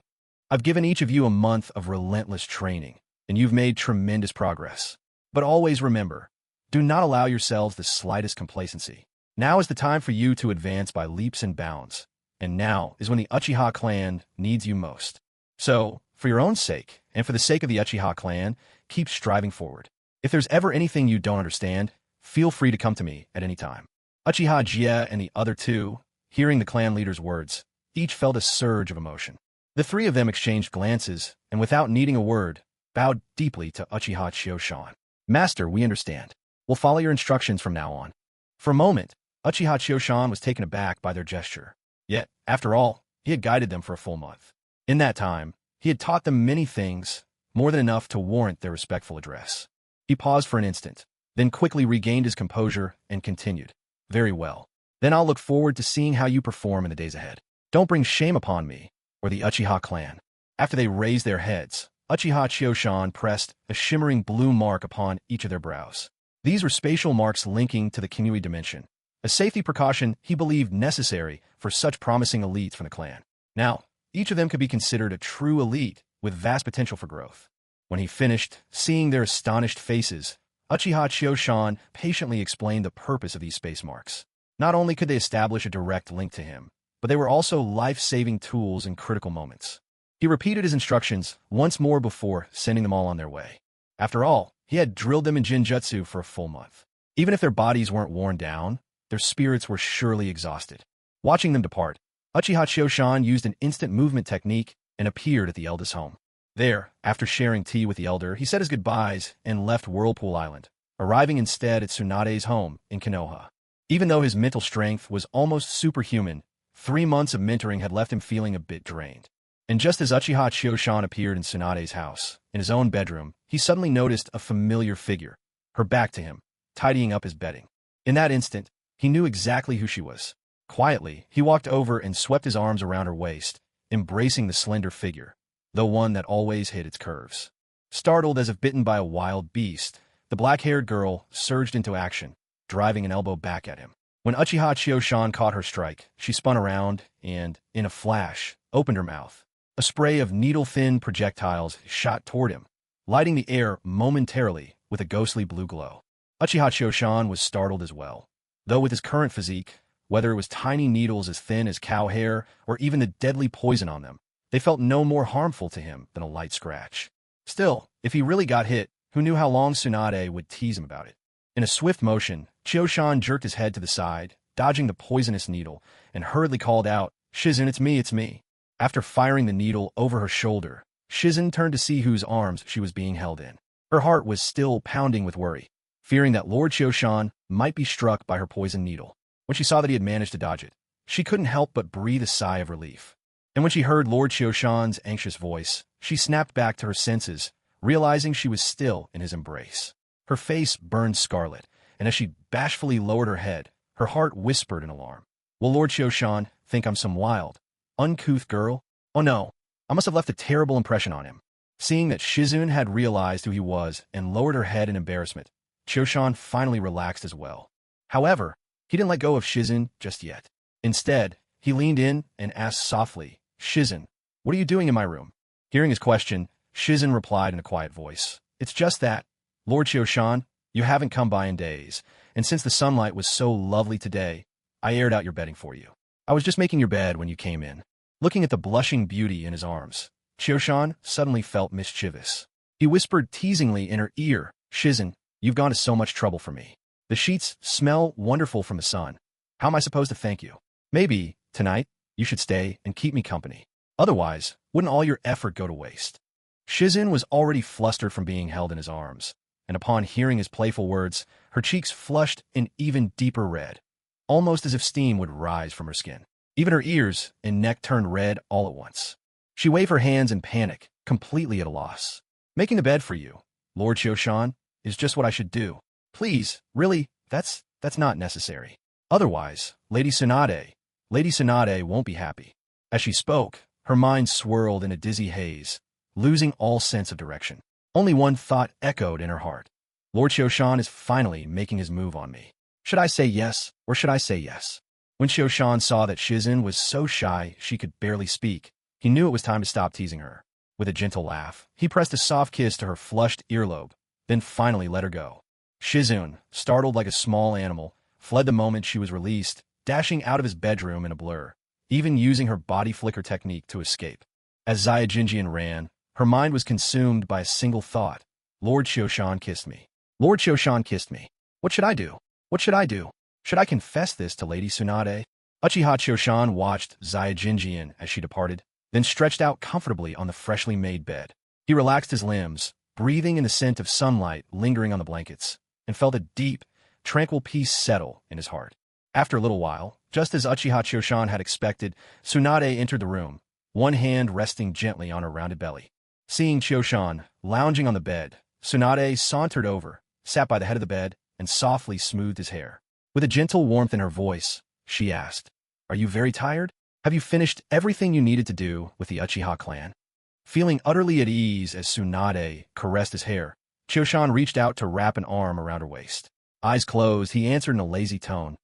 I've given each of you a month of relentless training, and you've made tremendous progress. But always remember, do not allow yourselves the slightest complacency. Now is the time for you to advance by leaps and bounds, and now is when the Uchiha clan needs you most. So, for your own sake, and for the sake of the Uchiha clan, keep striving forward. If there's ever anything you don't understand, feel free to come to me at any time. Uchiha Jie and the other two, hearing the clan leader's words, each felt a surge of emotion. The three of them exchanged glances, and without needing a word, bowed deeply to Uchiha Chioshan. Master, we understand. We'll follow your instructions from now on. For a moment, Uchiha Chioshan was taken aback by their gesture. Yet, after all, he had guided them for a full month. In that time, he had taught them many things, more than enough to warrant their respectful address. He paused for an instant, then quickly regained his composure and continued. Very well. Then I'll look forward to seeing how you perform in the days ahead. Don't bring shame upon me, or the Uchiha clan. After they raised their heads, Uchiha Chioshan pressed a shimmering blue mark upon each of their brows. These were spatial marks linking to the Kinui dimension, a safety precaution he believed necessary for such promising elites from the clan. Now, each of them could be considered a true elite with vast potential for growth. When he finished, seeing their astonished faces, Uchiha Chioshan patiently explained the purpose of these space marks. Not only could they establish a direct link to him, but they were also life-saving tools in critical moments. He repeated his instructions once more before sending them all on their way. After all, he had drilled them in Jinjutsu for a full month. Even if their bodies weren't worn down, their spirits were surely exhausted. Watching them depart, Uchiha Chioshan used an instant movement technique and appeared at the eldest home. There, after sharing tea with the elder, he said his goodbyes and left Whirlpool Island, arriving instead at Tsunade's home in Konoha. Even though his mental strength was almost superhuman, 3 months of mentoring had left him feeling a bit drained. And just as Uchiha Chio-shan appeared in Tsunade's house, in his own bedroom, he suddenly noticed a familiar figure, her back to him, tidying up his bedding. In that instant, he knew exactly who she was. Quietly, he walked over and swept his arms around her waist, embracing the slender figure, the one that always hid its curves. Startled as if bitten by a wild beast, the black-haired girl surged into action, driving an elbow back at him. When Uchiha Chio-shan caught her strike, she spun around and, in a flash, opened her mouth. A spray of needle-thin projectiles shot toward him, lighting the air momentarily with a ghostly blue glow. Uchiha Chio-shan was startled as well. Though with his current physique, whether it was tiny needles as thin as cow hair or even the deadly poison on them, they felt no more harmful to him than a light scratch. Still, if he really got hit, who knew how long Tsunade would tease him about it? In a swift motion, Chio-shan jerked his head to the side, dodging the poisonous needle, and hurriedly called out, "Shizun, it's me, it's me." After firing the needle over her shoulder, Shizun turned to see whose arms she was being held in. Her heart was still pounding with worry, fearing that Lord Chio-shan might be struck by her poison needle. When she saw that he had managed to dodge it, she couldn't help but breathe a sigh of relief. And when she heard Lord Chio-shan's anxious voice, she snapped back to her senses, realizing she was still in his embrace. Her face burned scarlet, and as she bashfully lowered her head, her heart whispered in alarm. Will Lord Chio-shan think I'm some wild, uncouth girl? Oh no, I must have left a terrible impression on him. Seeing that Shizun had realized who he was and lowered her head in embarrassment, Chio-shan finally relaxed as well. However, he didn't let go of Shizun just yet. Instead, he leaned in and asked softly, "Shizun, what are you doing in my room?" Hearing his question, Shizun replied in a quiet voice, "It's just that, Lord Chio-shan, you haven't come by in days, and since the sunlight was so lovely today, I aired out your bedding for you. I was just making your bed when you came in." Looking at the blushing beauty in his arms, Chio-shan suddenly felt mischievous. He whispered teasingly in her ear, "Shizun, you've gone to so much trouble for me. The sheets smell wonderful from the sun. How am I supposed to thank you? Maybe, tonight, you should stay and keep me company. Otherwise, wouldn't all your effort go to waste?" Shizun was already flustered from being held in his arms, and upon hearing his playful words, her cheeks flushed an even deeper red, almost as if steam would rise from her skin. Even her ears and neck turned red all at once. She waved her hands in panic, completely at a loss. "Making the bed for you, Lord Chio-shan, is just what I should do. Please, really, that's not necessary. Otherwise, Lady Tsunade won't be happy." As she spoke, her mind swirled in a dizzy haze, losing all sense of direction. Only one thought echoed in her heart. Lord Chio-shan is finally making his move on me. Should I say yes, or should I say yes? When Chio-shan saw that Shizun was so shy she could barely speak, he knew it was time to stop teasing her. With a gentle laugh, he pressed a soft kiss to her flushed earlobe, then finally let her go. Shizun, startled like a small animal, fled the moment she was released, dashing out of his bedroom in a blur, even using her body flicker technique to escape. As Zyajinjian ran, her mind was consumed by a single thought. Lord Chio-shan kissed me. Lord Chio-shan kissed me. What should I do? What should I do? Should I confess this to Lady Tsunade? Uchiha Chio-shan watched Zyajinjian as she departed, then stretched out comfortably on the freshly made bed. He relaxed his limbs, breathing in the scent of sunlight lingering on the blankets, and felt a deep, tranquil peace settle in his heart. After a little while, just as Uchiha Chio-shan had expected, Tsunade entered the room, one hand resting gently on her rounded belly. Seeing Chio-shan lounging on the bed, Tsunade sauntered over, sat by the head of the bed, and softly smoothed his hair. With a gentle warmth in her voice, she asked, "Are you very tired? Have you finished everything you needed to do with the Uchiha clan?" Feeling utterly at ease as Tsunade caressed his hair, Chio-shan reached out to wrap an arm around her waist. Eyes closed, he answered in a lazy tone,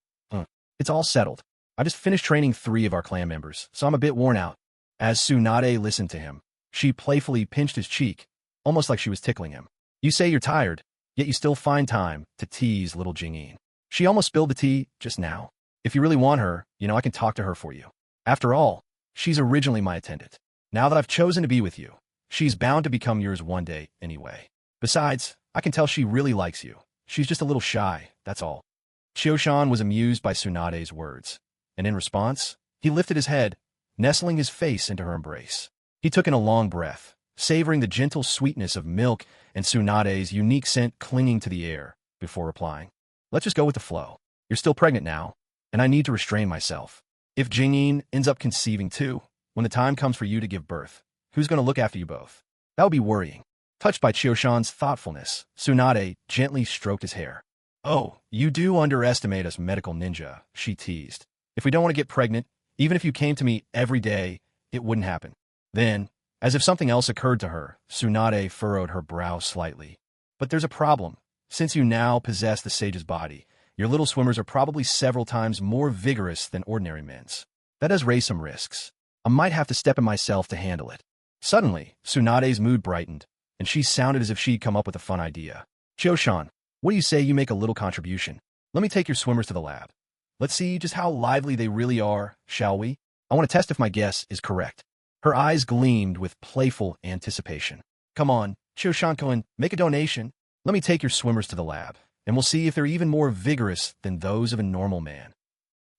"It's all settled. I just finished training 3 of our clan members, so I'm a bit worn out." As Tsunade listened to him, she playfully pinched his cheek, almost like she was tickling him. "You say you're tired, yet you still find time to tease little Jingyin. She almost spilled the tea just now. If you really want her, I can talk to her for you. After all, she's originally my attendant. Now that I've chosen to be with you, she's bound to become yours one day anyway. Besides, I can tell she really likes you. She's just a little shy, that's all." Chio-shan was amused by Tsunade's words, and in response, he lifted his head, nestling his face into her embrace. He took in a long breath, savoring the gentle sweetness of milk and Tsunade's unique scent clinging to the air, before replying, "Let's just go with the flow. You're still pregnant now, and I need to restrain myself. If Jingyin ends up conceiving too, when the time comes for you to give birth, who's going to look after you both? That would be worrying. Touched by Chioshan's thoughtfulness, Tsunade gently stroked his hair. Oh, you do underestimate us medical ninja, she teased. If we don't want to get pregnant, even if you came to me every day, it wouldn't happen. Then, as if something else occurred to her, Tsunade furrowed her brow slightly. But there's a problem. Since you now possess the sage's body, your little swimmers are probably several times more vigorous than ordinary men's. That does raise some risks. I might have to step in myself to handle it. Suddenly, Tsunade's mood brightened, and she sounded as if she'd come up with a fun idea. Chioshan, what do you say you make a little contribution? Let me take your swimmers to the lab. Let's see just how lively they really are, shall we? I want to test if my guess is correct. Her eyes gleamed with playful anticipation. Come on, Chioshan-kun, make a donation. Let me take your swimmers to the lab, and we'll see if they're even more vigorous than those of a normal man.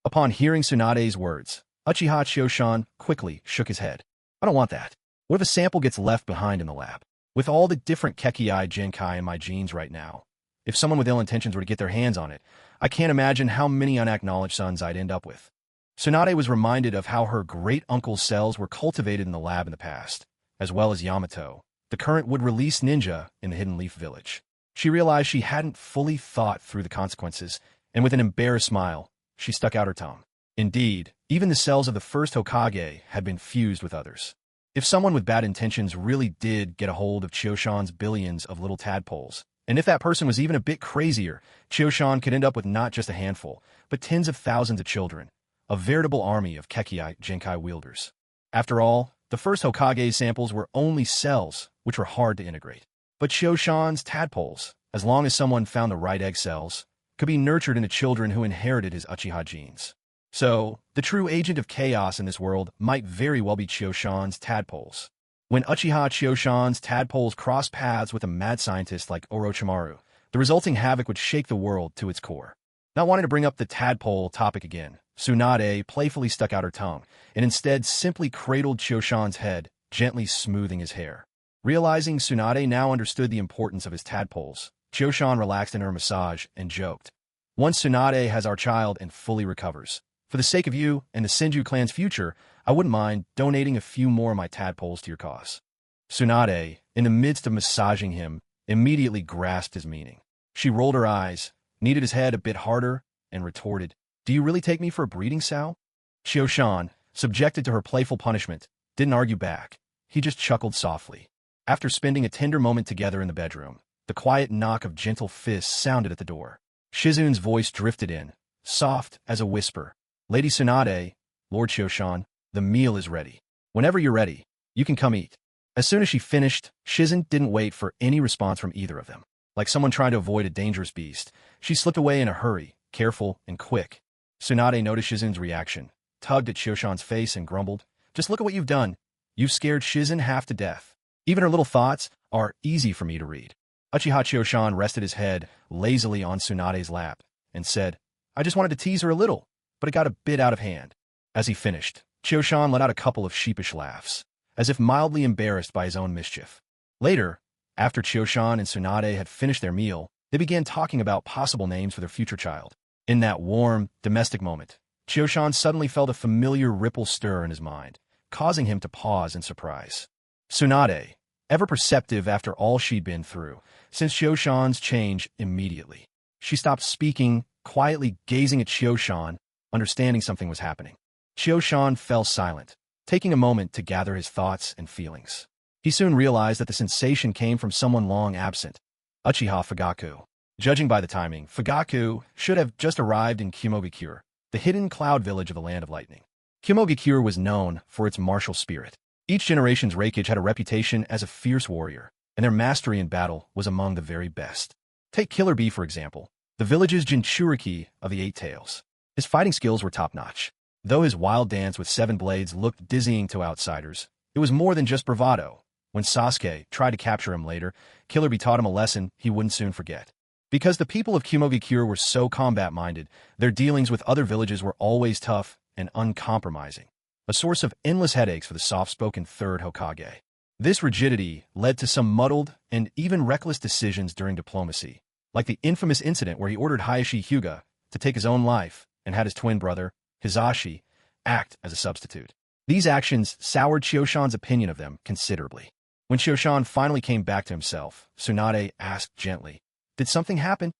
Upon hearing Tsunade's words, Uchiha Chioshan quickly shook his head. I don't want that. What if a sample gets left behind in the lab? With all the different Kekkei Genkai in my genes right now, if someone with ill intentions were to get their hands on it, I can't imagine how many unacknowledged sons I'd end up with. Tsunade was reminded of how her great-uncle's cells were cultivated in the lab in the past, as well as Yamato, the current would-release ninja in the Hidden Leaf Village. She realized she hadn't fully thought through the consequences, and with an embarrassed smile, she stuck out her tongue. Indeed, even the cells of the first Hokage had been fused with others. If someone with bad intentions really did get a hold of Chioshan's billions of little tadpoles, and if that person was even a bit crazier, Chioshan could end up with not just a handful, but tens of thousands of children, a veritable army of Kekkei Genkai wielders. After all, the first Hokage samples were only cells, which were hard to integrate. But Chioshan's tadpoles, as long as someone found the right egg cells, could be nurtured into children who inherited his Uchiha genes. So, the true agent of chaos in this world might very well be Chioshan's tadpoles. When Uchiha Chioshan's tadpoles cross paths with a mad scientist like Orochimaru, the resulting havoc would shake the world to its core. Not wanting to bring up the tadpole topic again, Tsunade playfully stuck out her tongue, and instead simply cradled Chioshan's head, gently smoothing his hair. Realizing Tsunade now understood the importance of his tadpoles, Chioshan relaxed in her massage and joked. Once Tsunade has our child and fully recovers, for the sake of you and the Senju clan's future, I wouldn't mind donating a few more of my tadpoles to your cause. Tsunade, in the midst of massaging him, immediately grasped his meaning. She rolled her eyes, kneaded his head a bit harder, and retorted, Do you really take me for a breeding sow? Chioshan, subjected to her playful punishment, didn't argue back. He just chuckled softly. After spending a tender moment together in the bedroom, the quiet knock of gentle fists sounded at the door. Shizun's voice drifted in, soft as a whisper. Lady Tsunade, Lord Chioshan, the meal is ready. Whenever you're ready, you can come eat. As soon as she finished, Shizun didn't wait for any response from either of them. Like someone trying to avoid a dangerous beast, she slipped away in a hurry, careful and quick. Tsunade noticed Shizun's reaction, tugged at Chioshan's face and grumbled, Just look at what you've done. You've scared Shizun half to death. Even her little thoughts are easy for me to read. Uchiha Chioshan rested his head lazily on Tsunade's lap and said, I just wanted to tease her a little, but it got a bit out of hand. As he finished, Chioshan let out a couple of sheepish laughs, as if mildly embarrassed by his own mischief. Later, after Chioshan and Tsunade had finished their meal, they began talking about possible names for their future child. In that warm, domestic moment, Chioshan suddenly felt a familiar ripple stir in his mind, causing him to pause in surprise. Tsunade, ever perceptive after all she'd been through, sensed Chioshan's change immediately. She stopped speaking, quietly gazing at Chioshan, understanding something was happening. Chioshan fell silent, taking a moment to gather his thoughts and feelings. He soon realized that the sensation came from someone long absent, Uchiha Fugaku. Judging by the timing, Fugaku should have just arrived in Kumogakure, the hidden cloud village of the Land of Lightning. Kumogakure was known for its martial spirit. Each generation's Reikage had a reputation as a fierce warrior, and their mastery in battle was among the very best. Take Killer Bee, for example, the village's Jinchuriki of the Eight Tails. His fighting skills were top-notch. Though his wild dance with 7 blades looked dizzying to outsiders, it was more than just bravado. When Sasuke tried to capture him later, Killer Bee taught him a lesson he wouldn't soon forget. Because the people of Kumogakure were so combat-minded, their dealings with other villages were always tough and uncompromising, a source of endless headaches for the soft-spoken third Hokage. This rigidity led to some muddled and even reckless decisions during diplomacy, like the infamous incident where he ordered Hayashi Hyuga to to take his own life and had his twin brother, Hisashi, act as a substitute. These actions soured Chioshan's opinion of them considerably. When Chioshan finally came back to himself, Tsunade asked gently, "Did something happen?"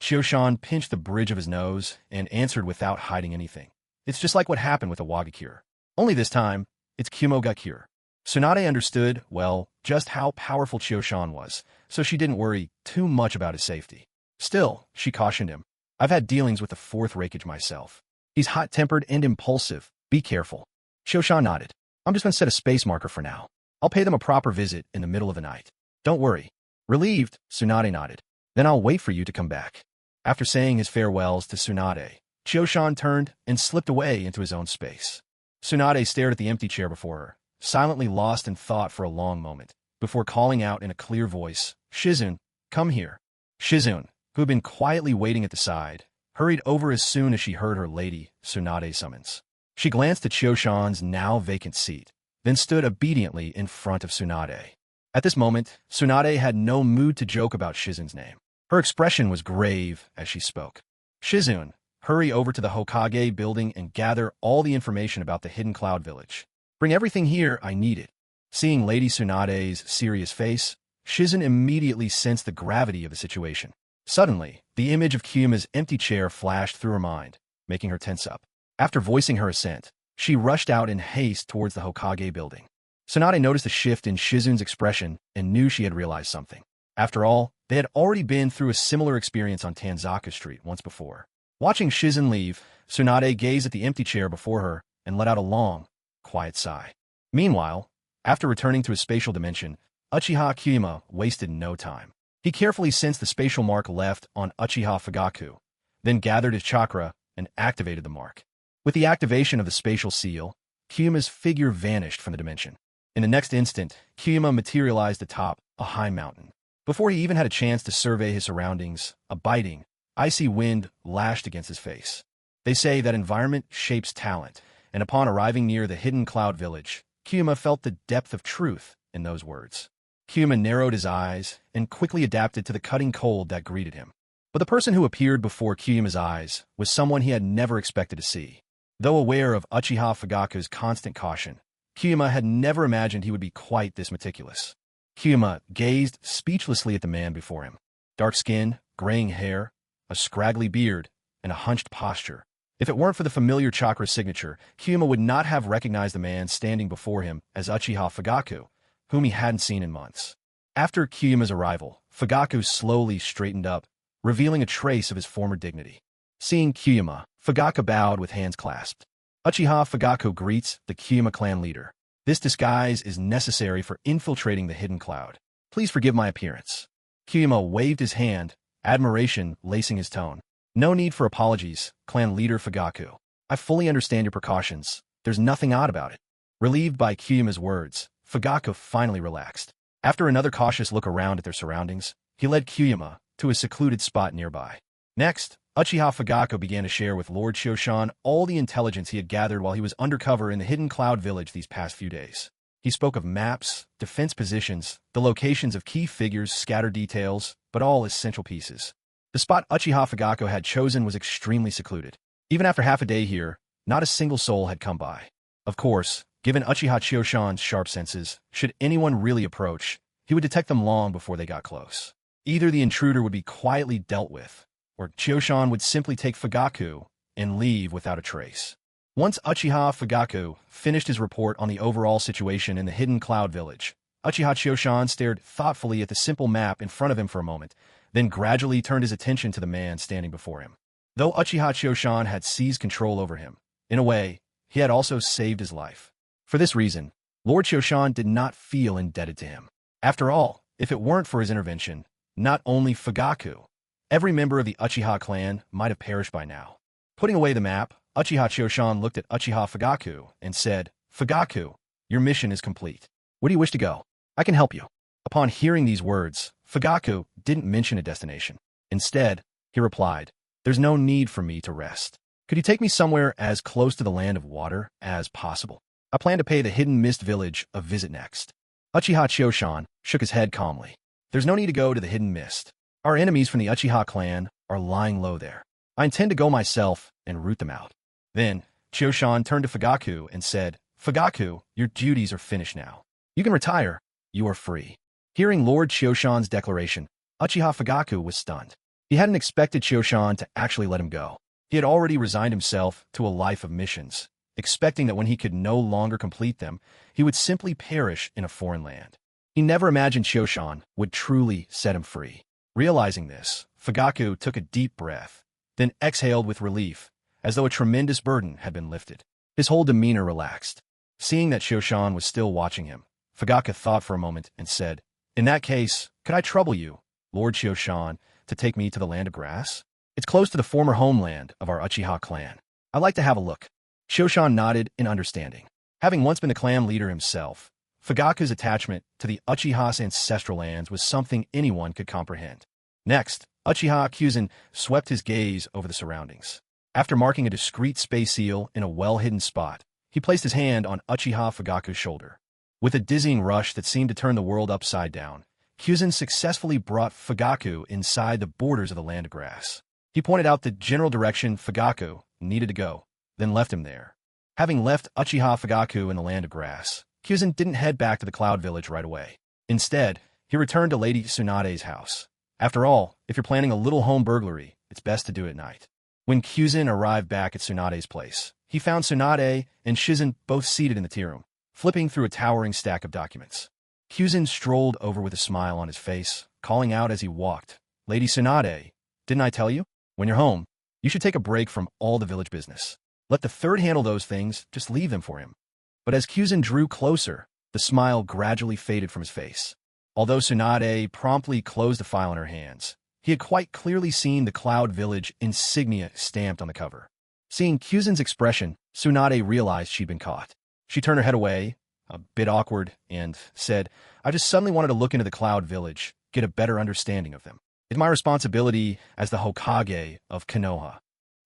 Chioshan pinched the bridge of his nose and answered without hiding anything. "It's just like what happened with the Wagakure. Only this time, it's Kumogakure." Tsunade understood, well, just how powerful Chioshan was, so she didn't worry too much about his safety. Still, she cautioned him, "I've had dealings with the fourth Reikage myself. He's hot-tempered and impulsive. Be careful." Chioshan nodded. "I'm just going to set a space marker for now. I'll pay them a proper visit in the middle of the night. Don't worry." Relieved, Tsunade nodded. "Then I'll wait for you to come back." After saying his farewells to Tsunade, Chioshan turned and slipped away into his own space. Tsunade stared at the empty chair before her, silently lost in thought for a long moment, before calling out in a clear voice, "Shizune, come here." Shizune, who had been quietly waiting at the side, hurried over as soon as she heard her lady, Tsunade's summons. She glanced at Chioshan's now vacant seat, then stood obediently in front of Tsunade. At this moment, Tsunade had no mood to joke about Shizune's name. Her expression was grave as she spoke. "Shizune, hurry over to the Hokage building and gather all the information about the Hidden Cloud Village. Bring everything here, I need it." Seeing Lady Tsunade's serious face, Shizune immediately sensed the gravity of the situation. Suddenly, the image of Kyuma's empty chair flashed through her mind, making her tense up. After voicing her assent, she rushed out in haste towards the Hokage building. Tsunade noticed a shift in Shizune's expression and knew she had realized something. After all, they had already been through a similar experience on Tanzaka Street once before. Watching Shizune leave, Tsunade gazed at the empty chair before her and let out a long, quiet sigh. Meanwhile, after returning to his spatial dimension, Uchiha Kyuma wasted no time. He carefully sensed the spatial mark left on Uchiha Fugaku, then gathered his chakra and activated the mark. With the activation of the spatial seal, Kyuma's figure vanished from the dimension. In the next instant, Kyuma materialized atop a high mountain. Before he even had a chance to survey his surroundings, a biting, icy wind lashed against his face. They say that environment shapes talent, and upon arriving near the Hidden Cloud Village, Kyuma felt the depth of truth in those words. Kyuma narrowed his eyes and quickly adapted to the cutting cold that greeted him. But the person who appeared before Kyuma's eyes was someone he had never expected to see. Though aware of Uchiha Fugaku's constant caution, Kyuma had never imagined he would be quite this meticulous. Kyuma gazed speechlessly at the man before him. Dark skin, graying hair, a scraggly beard, and a hunched posture. If it weren't for the familiar chakra signature, Kyuma would not have recognized the man standing before him as Uchiha Fugaku, whom he hadn't seen in months. After Kyuma's arrival, Fugaku slowly straightened up, revealing a trace of his former dignity. Seeing Kyuma, Fugaku bowed with hands clasped. Uchiha Fugaku greets the Kyuma clan leader. "This disguise is necessary for infiltrating the Hidden Cloud. Please forgive my appearance." Kyuma waved his hand, admiration lacing his tone. "No need for apologies, clan leader Fugaku. I fully understand your precautions. There's nothing odd about it." Relieved by Kyuma's words, Fugaku finally relaxed. After another cautious look around at their surroundings, he led Kyuma to a secluded spot nearby. Next, Uchiha Fugaku began to share with Lord Chioshan all the intelligence he had gathered while he was undercover in the Hidden Cloud Village these past few days. He spoke of maps, defense positions, the locations of key figures, scattered details, but all essential pieces. The spot Uchiha Fugaku had chosen was extremely secluded. Even after half a day here, not a single soul had come by. Of course, given Uchiha Chioshan's sharp senses, should anyone really approach, he would detect them long before they got close. Either the intruder would be quietly dealt with, or Chioshan would simply take Fugaku and leave without a trace. Once Uchiha Fugaku finished his report on the overall situation in the Hidden Cloud Village, Uchiha Chioshan stared thoughtfully at the simple map in front of him for a moment, then gradually turned his attention to the man standing before him. Though Uchiha Chioshan had seized control over him, in a way, he had also saved his life. For this reason, Lord Chioshan did not feel indebted to him. After all, if it weren't for his intervention, not only Fugaku, every member of the Uchiha clan might have perished by now. Putting away the map, Uchiha Chioshan looked at Uchiha Fugaku and said, "Fugaku, your mission is complete. Where do you wish to go? I can help you." Upon hearing these words, Fugaku didn't mention a destination. Instead, he replied, "There's no need for me to rest. Could you take me somewhere as close to the land of water as possible? I plan to pay the Hidden Mist Village a visit next." Uchiha Chioshan shook his head calmly. "There's no need to go to the Hidden Mist. Our enemies from the Uchiha clan are lying low there. I intend to go myself and root them out. Then, Chioshan turned to Fugaku and said, Fugaku, your duties are finished now. You can retire. You are free. Hearing Lord Chioshan's declaration, Uchiha Fugaku was stunned. He hadn't expected Chioshan to actually let him go. He had already resigned himself to a life of missions, expecting that when he could no longer complete them, he would simply perish in a foreign land. He never imagined Chioshan would truly set him free. Realizing this, Fugaku took a deep breath, then exhaled with relief, as though a tremendous burden had been lifted. His whole demeanor relaxed. Seeing that Chioshan was still watching him, Fugaku thought for a moment and said, In that case, could I trouble you, Lord Chioshan, to take me to the Land of Grass? It's close to the former homeland of our Uchiha clan. I'd like to have a look. Chioshan nodded in understanding. Having once been the clan leader himself, Fugaku's attachment to the Uchiha's ancestral lands was something anyone could comprehend. Next, Uchiha Kyuzen swept his gaze over the surroundings. After marking a discreet space seal in a well-hidden spot, he placed his hand on Uchiha Fugaku's shoulder. With a dizzying rush that seemed to turn the world upside down, Kyuzen successfully brought Fugaku inside the borders of the Land of Grass. He pointed out the general direction Fugaku needed to go, then left him there. Having left Uchiha Fugaku in the Land of Grass, Kyuzen didn't head back to the Cloud Village right away. Instead, he returned to Lady Tsunade's house. After all, if you're planning a little home burglary, it's best to do it at night. When Kyuzen arrived back at Tsunade's place, he found Tsunade and Shizen both seated in the tea room, flipping through a towering stack of documents. Kyuzen strolled over with a smile on his face, calling out as he walked, Lady Tsunade, didn't I tell you? When you're home, you should take a break from all the village business. Let the third handle those things, just leave them for him. But as Kyuzen drew closer, the smile gradually faded from his face. Although Tsunade promptly closed the file in her hands, he had quite clearly seen the Cloud Village insignia stamped on the cover. Seeing Kyuzen's expression, Tsunade realized she'd been caught. She turned her head away, a bit awkward, and said, I just suddenly wanted to look into the Cloud Village, get a better understanding of them. It's my responsibility as the Hokage of Konoha.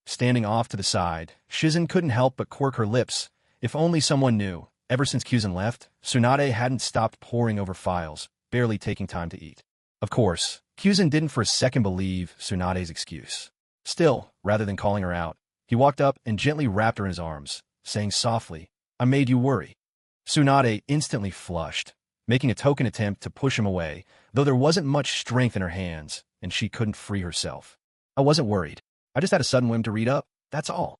Standing off to the side, Shizen couldn't help but quirk her lips. If only someone knew, ever since Kyuzen left, Tsunade hadn't stopped poring over files, barely taking time to eat. Of course, Kyuzen didn't for a second believe Tsunade's excuse. Still, rather than calling her out, he walked up and gently wrapped her in his arms, saying softly, I made you worry. Tsunade instantly flushed, making a token attempt to push him away, though there wasn't much strength in her hands, and she couldn't free herself. I wasn't worried. I just had a sudden whim to read up, that's all.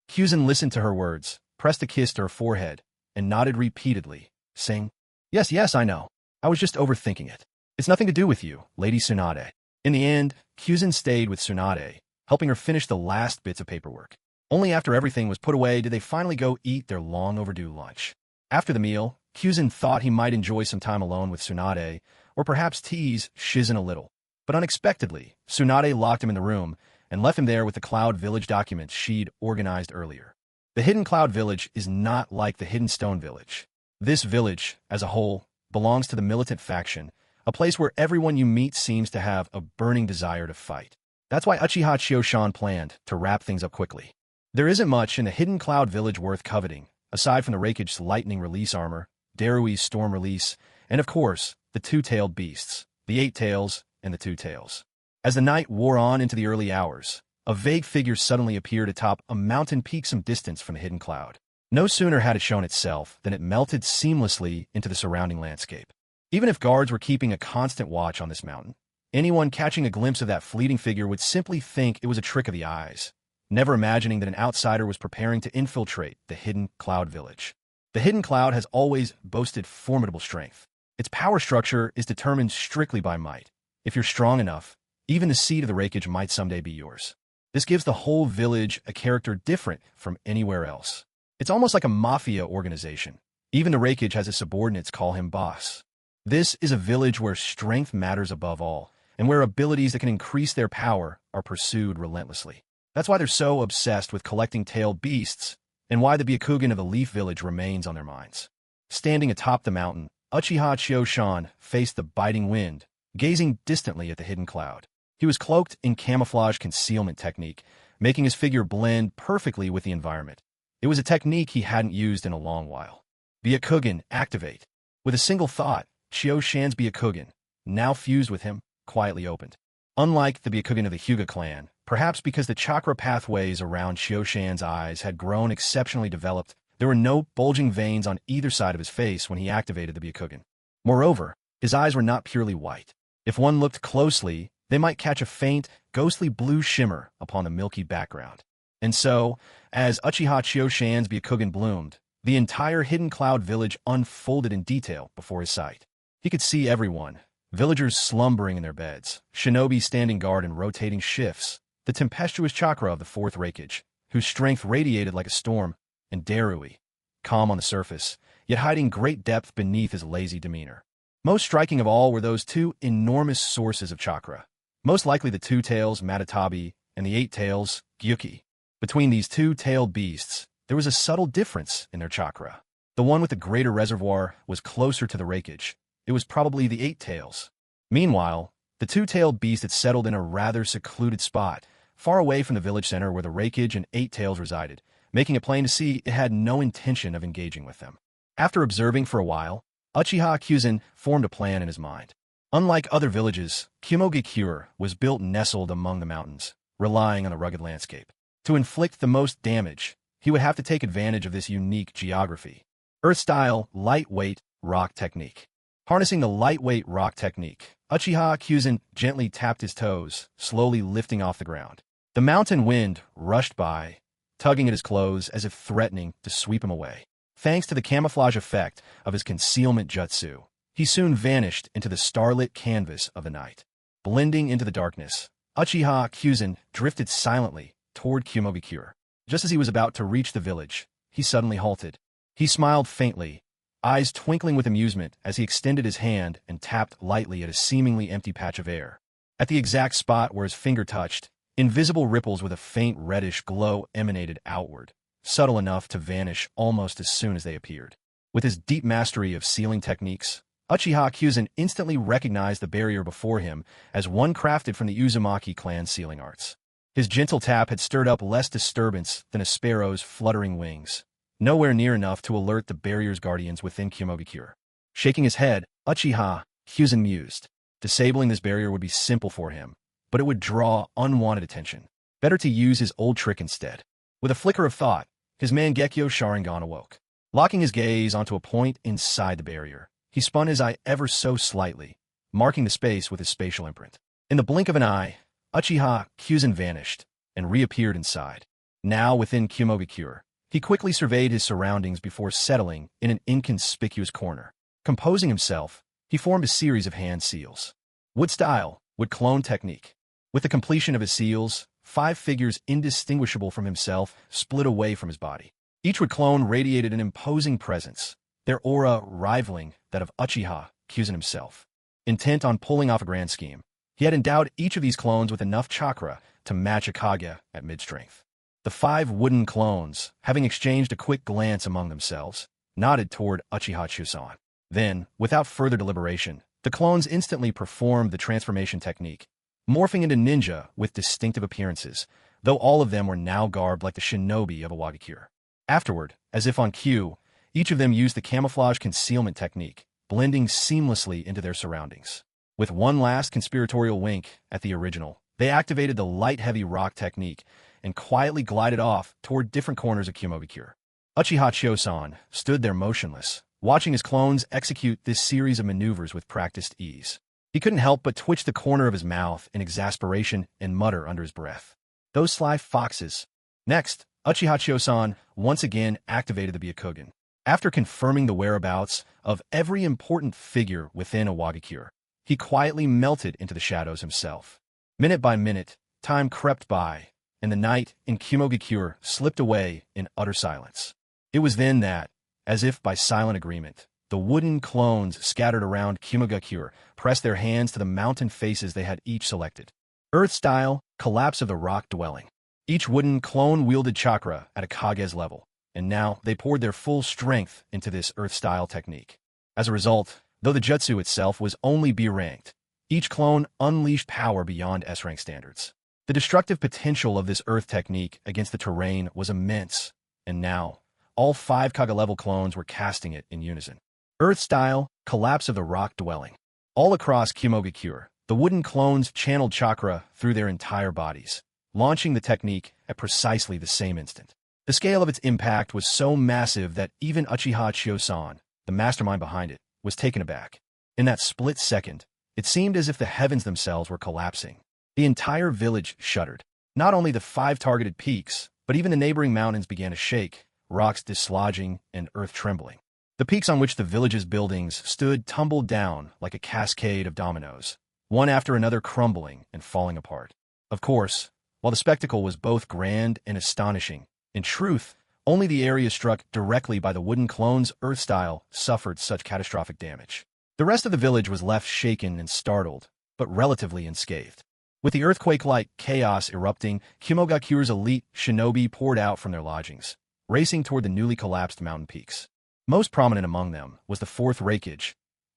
Kyuzen listened to her words, pressed a kiss to her forehead, and nodded repeatedly, saying, Yes, I know. I was just overthinking it. It's nothing to do with you, Lady Tsunade. In the end, Kyuzen stayed with Tsunade, helping her finish the last bits of paperwork. Only after everything was put away did they finally go eat their long-overdue lunch. After the meal, Kyuzen thought he might enjoy some time alone with Tsunade, or perhaps tease Shizen a little. But unexpectedly, Tsunade locked him in the room and left him there with the Cloud Village documents she'd organized earlier. The Hidden Cloud Village is not like the Hidden Stone Village. This village, as a whole, belongs to the militant faction, a place where everyone you meet seems to have a burning desire to fight. That's why Uchiha Chioshan planned to wrap things up quickly. There isn't much in the Hidden Cloud Village worth coveting, aside from the Raikage's lightning release armor, Darui's storm release, and of course, the two-tailed beasts, the 8 tails and the 2 tails. As the night wore on into the early hours, a vague figure suddenly appeared atop a mountain peak some distance from the hidden cloud. No sooner had it shown itself than it melted seamlessly into the surrounding landscape. Even if guards were keeping a constant watch on this mountain, anyone catching a glimpse of that fleeting figure would simply think it was a trick of the eyes, never imagining that an outsider was preparing to infiltrate the Hidden Cloud Village. The Hidden Cloud has always boasted formidable strength. Its power structure is determined strictly by might. If you're strong enough, even the seat of the Raikage might someday be yours. This gives the whole village a character different from anywhere else. It's almost like a mafia organization. Even the Raikage has his subordinates call him boss. This is a village where strength matters above all, and where abilities that can increase their power are pursued relentlessly. That's why they're so obsessed with collecting tailed beasts, and why the Byakugan of the Leaf Village remains on their minds. Standing atop the mountain, Uchiha Chioshan faced the biting wind, gazing distantly at the hidden cloud. He was cloaked in camouflage concealment technique, making his figure blend perfectly with the environment. It was a technique he hadn't used in a long while. Byakugan, activate. With a single thought, Chioshan's Byakugan, now fused with him, quietly opened. Unlike the Byakugan of the Hyuga clan, Perhaps because the chakra pathways around Chioshan's eyes had grown exceptionally developed, there were no bulging veins on either side of his face when he activated the Byakugan. Moreover, his eyes were not purely white. If one looked closely, they might catch a faint, ghostly blue shimmer upon the milky background. And so, as Uchiha Chioshan's Byakugan bloomed, the entire Hidden Cloud village unfolded in detail before his sight. He could see everyone, villagers slumbering in their beds, shinobi standing guard in rotating shifts, the tempestuous chakra of the fourth Reikage, whose strength radiated like a storm, and Darui, calm on the surface, yet hiding great depth beneath his lazy demeanor. Most striking of all were those two enormous sources of chakra, most likely the two tails Matatabi and the eight tails Gyuki. Between these two-tailed beasts, there was a subtle difference in their chakra. The one with the greater reservoir was closer to the Reikage. It was probably the eight tails. Meanwhile, the two-tailed beast had settled in a rather secluded spot, far away from the village center where the Reikage and eight tails resided, making it plain to see it had no intention of engaging with them. After observing for a while, Uchiha Kyuzen formed a plan in his mind. Unlike other villages, Mangekyo was built nestled among the mountains, relying on the rugged landscape. To inflict the most damage, he would have to take advantage of this unique geography. Earth-style, lightweight, rock technique. Harnessing the lightweight rock technique, Uchiha Kyuzen gently tapped his toes, slowly lifting off the ground. The mountain wind rushed by, tugging at his clothes as if threatening to sweep him away. Thanks to the camouflage effect of his concealment jutsu, he soon vanished into the starlit canvas of the night. Blending into the darkness, Uchiha Kyuzen drifted silently toward Mangekyo. Just as he was about to reach the village, he suddenly halted. He smiled faintly, eyes twinkling with amusement as he extended his hand and tapped lightly at a seemingly empty patch of air. At the exact spot where his finger touched, invisible ripples with a faint reddish glow emanated outward, subtle enough to vanish almost as soon as they appeared. With his deep mastery of sealing techniques, Uchiha Kyuzen instantly recognized the barrier before him as one crafted from the Uzumaki clan sealing arts. His gentle tap had stirred up less disturbance than a sparrow's fluttering wings, nowhere near enough to alert the barrier's guardians within Mangekyo. Shaking his head, Uchiha Kyuzen mused. Disabling this barrier would be simple for him, but it would draw unwanted attention. Better to use his old trick instead. With a flicker of thought, his Mangekyo Sharingan awoke. Locking his gaze onto a point inside the barrier, he spun his eye ever so slightly, marking the space with his spatial imprint. In the blink of an eye, Uchiha Kyuzen vanished and reappeared inside. Now within Mangekyo, he quickly surveyed his surroundings before settling in an inconspicuous corner. Composing himself, he formed a series of hand seals. Wood style, wood clone technique. With the completion of his seals, 5 figures indistinguishable from himself split away from his body. Each wood clone radiated an imposing presence, their aura rivaling that of Uchiha Kyuzen himself. Intent on pulling off a grand scheme, he had endowed each of these clones with enough chakra to match a Kage at mid-strength. The 5 wooden clones, having exchanged a quick glance among themselves, nodded toward Uchiha Chusan. Then, without further deliberation, the clones instantly performed the transformation technique, morphing into ninja with distinctive appearances, though all of them were now garbed like the shinobi of a Mangekyo. Afterward, as if on cue, each of them used the camouflage concealment technique, blending seamlessly into their surroundings. With one last conspiratorial wink at the original, they activated the light-heavy rock technique and quietly glided off toward different corners of Mangekyo. Uchiha Chosan stood there motionless, watching his clones execute this series of maneuvers with practiced ease. He couldn't help but twitch the corner of his mouth in exasperation and mutter under his breath. Those sly foxes. Next, Uchiha Chosan once again activated the Byakugan. After confirming the whereabouts of every important figure within a Mangekyo, he quietly melted into the shadows himself. Minute by minute, time crept by, and the night in Mangekyo slipped away in utter silence. It was then that, as if by silent agreement, the wooden clones scattered around Mangekyo pressed their hands to the mountain faces they had each selected. Earth-style, collapse of the rock dwelling. Each wooden clone wielded chakra at a Kage's level, and now they poured their full strength into this Earth-style technique. As a result, though the jutsu itself was only B-ranked, each clone unleashed power beyond S-rank standards. The destructive potential of this Earth technique against the terrain was immense, and now, all 5 Kage-level clones were casting it in unison. Earth-style, collapse of the rock dwelling. All across Mangekyo, the wooden clones channeled chakra through their entire bodies, launching the technique at precisely the same instant. The scale of its impact was so massive that even Uchiha Chiosan, the mastermind behind it, was taken aback. In that split second, it seemed as if the heavens themselves were collapsing. The entire village shuddered. Not only the 5 targeted peaks, but even the neighboring mountains began to shake, rocks dislodging and earth trembling. The peaks on which the village's buildings stood tumbled down like a cascade of dominoes, one after another crumbling and falling apart. Of course, while the spectacle was both grand and astonishing, in truth, only the area struck directly by the wooden clone's earth style suffered such catastrophic damage. The rest of the village was left shaken and startled, but relatively unscathed. With the earthquake-like chaos erupting, Kumogakure's elite shinobi poured out from their lodgings, racing toward the newly collapsed mountain peaks. Most prominent among them was the 4th Reikage,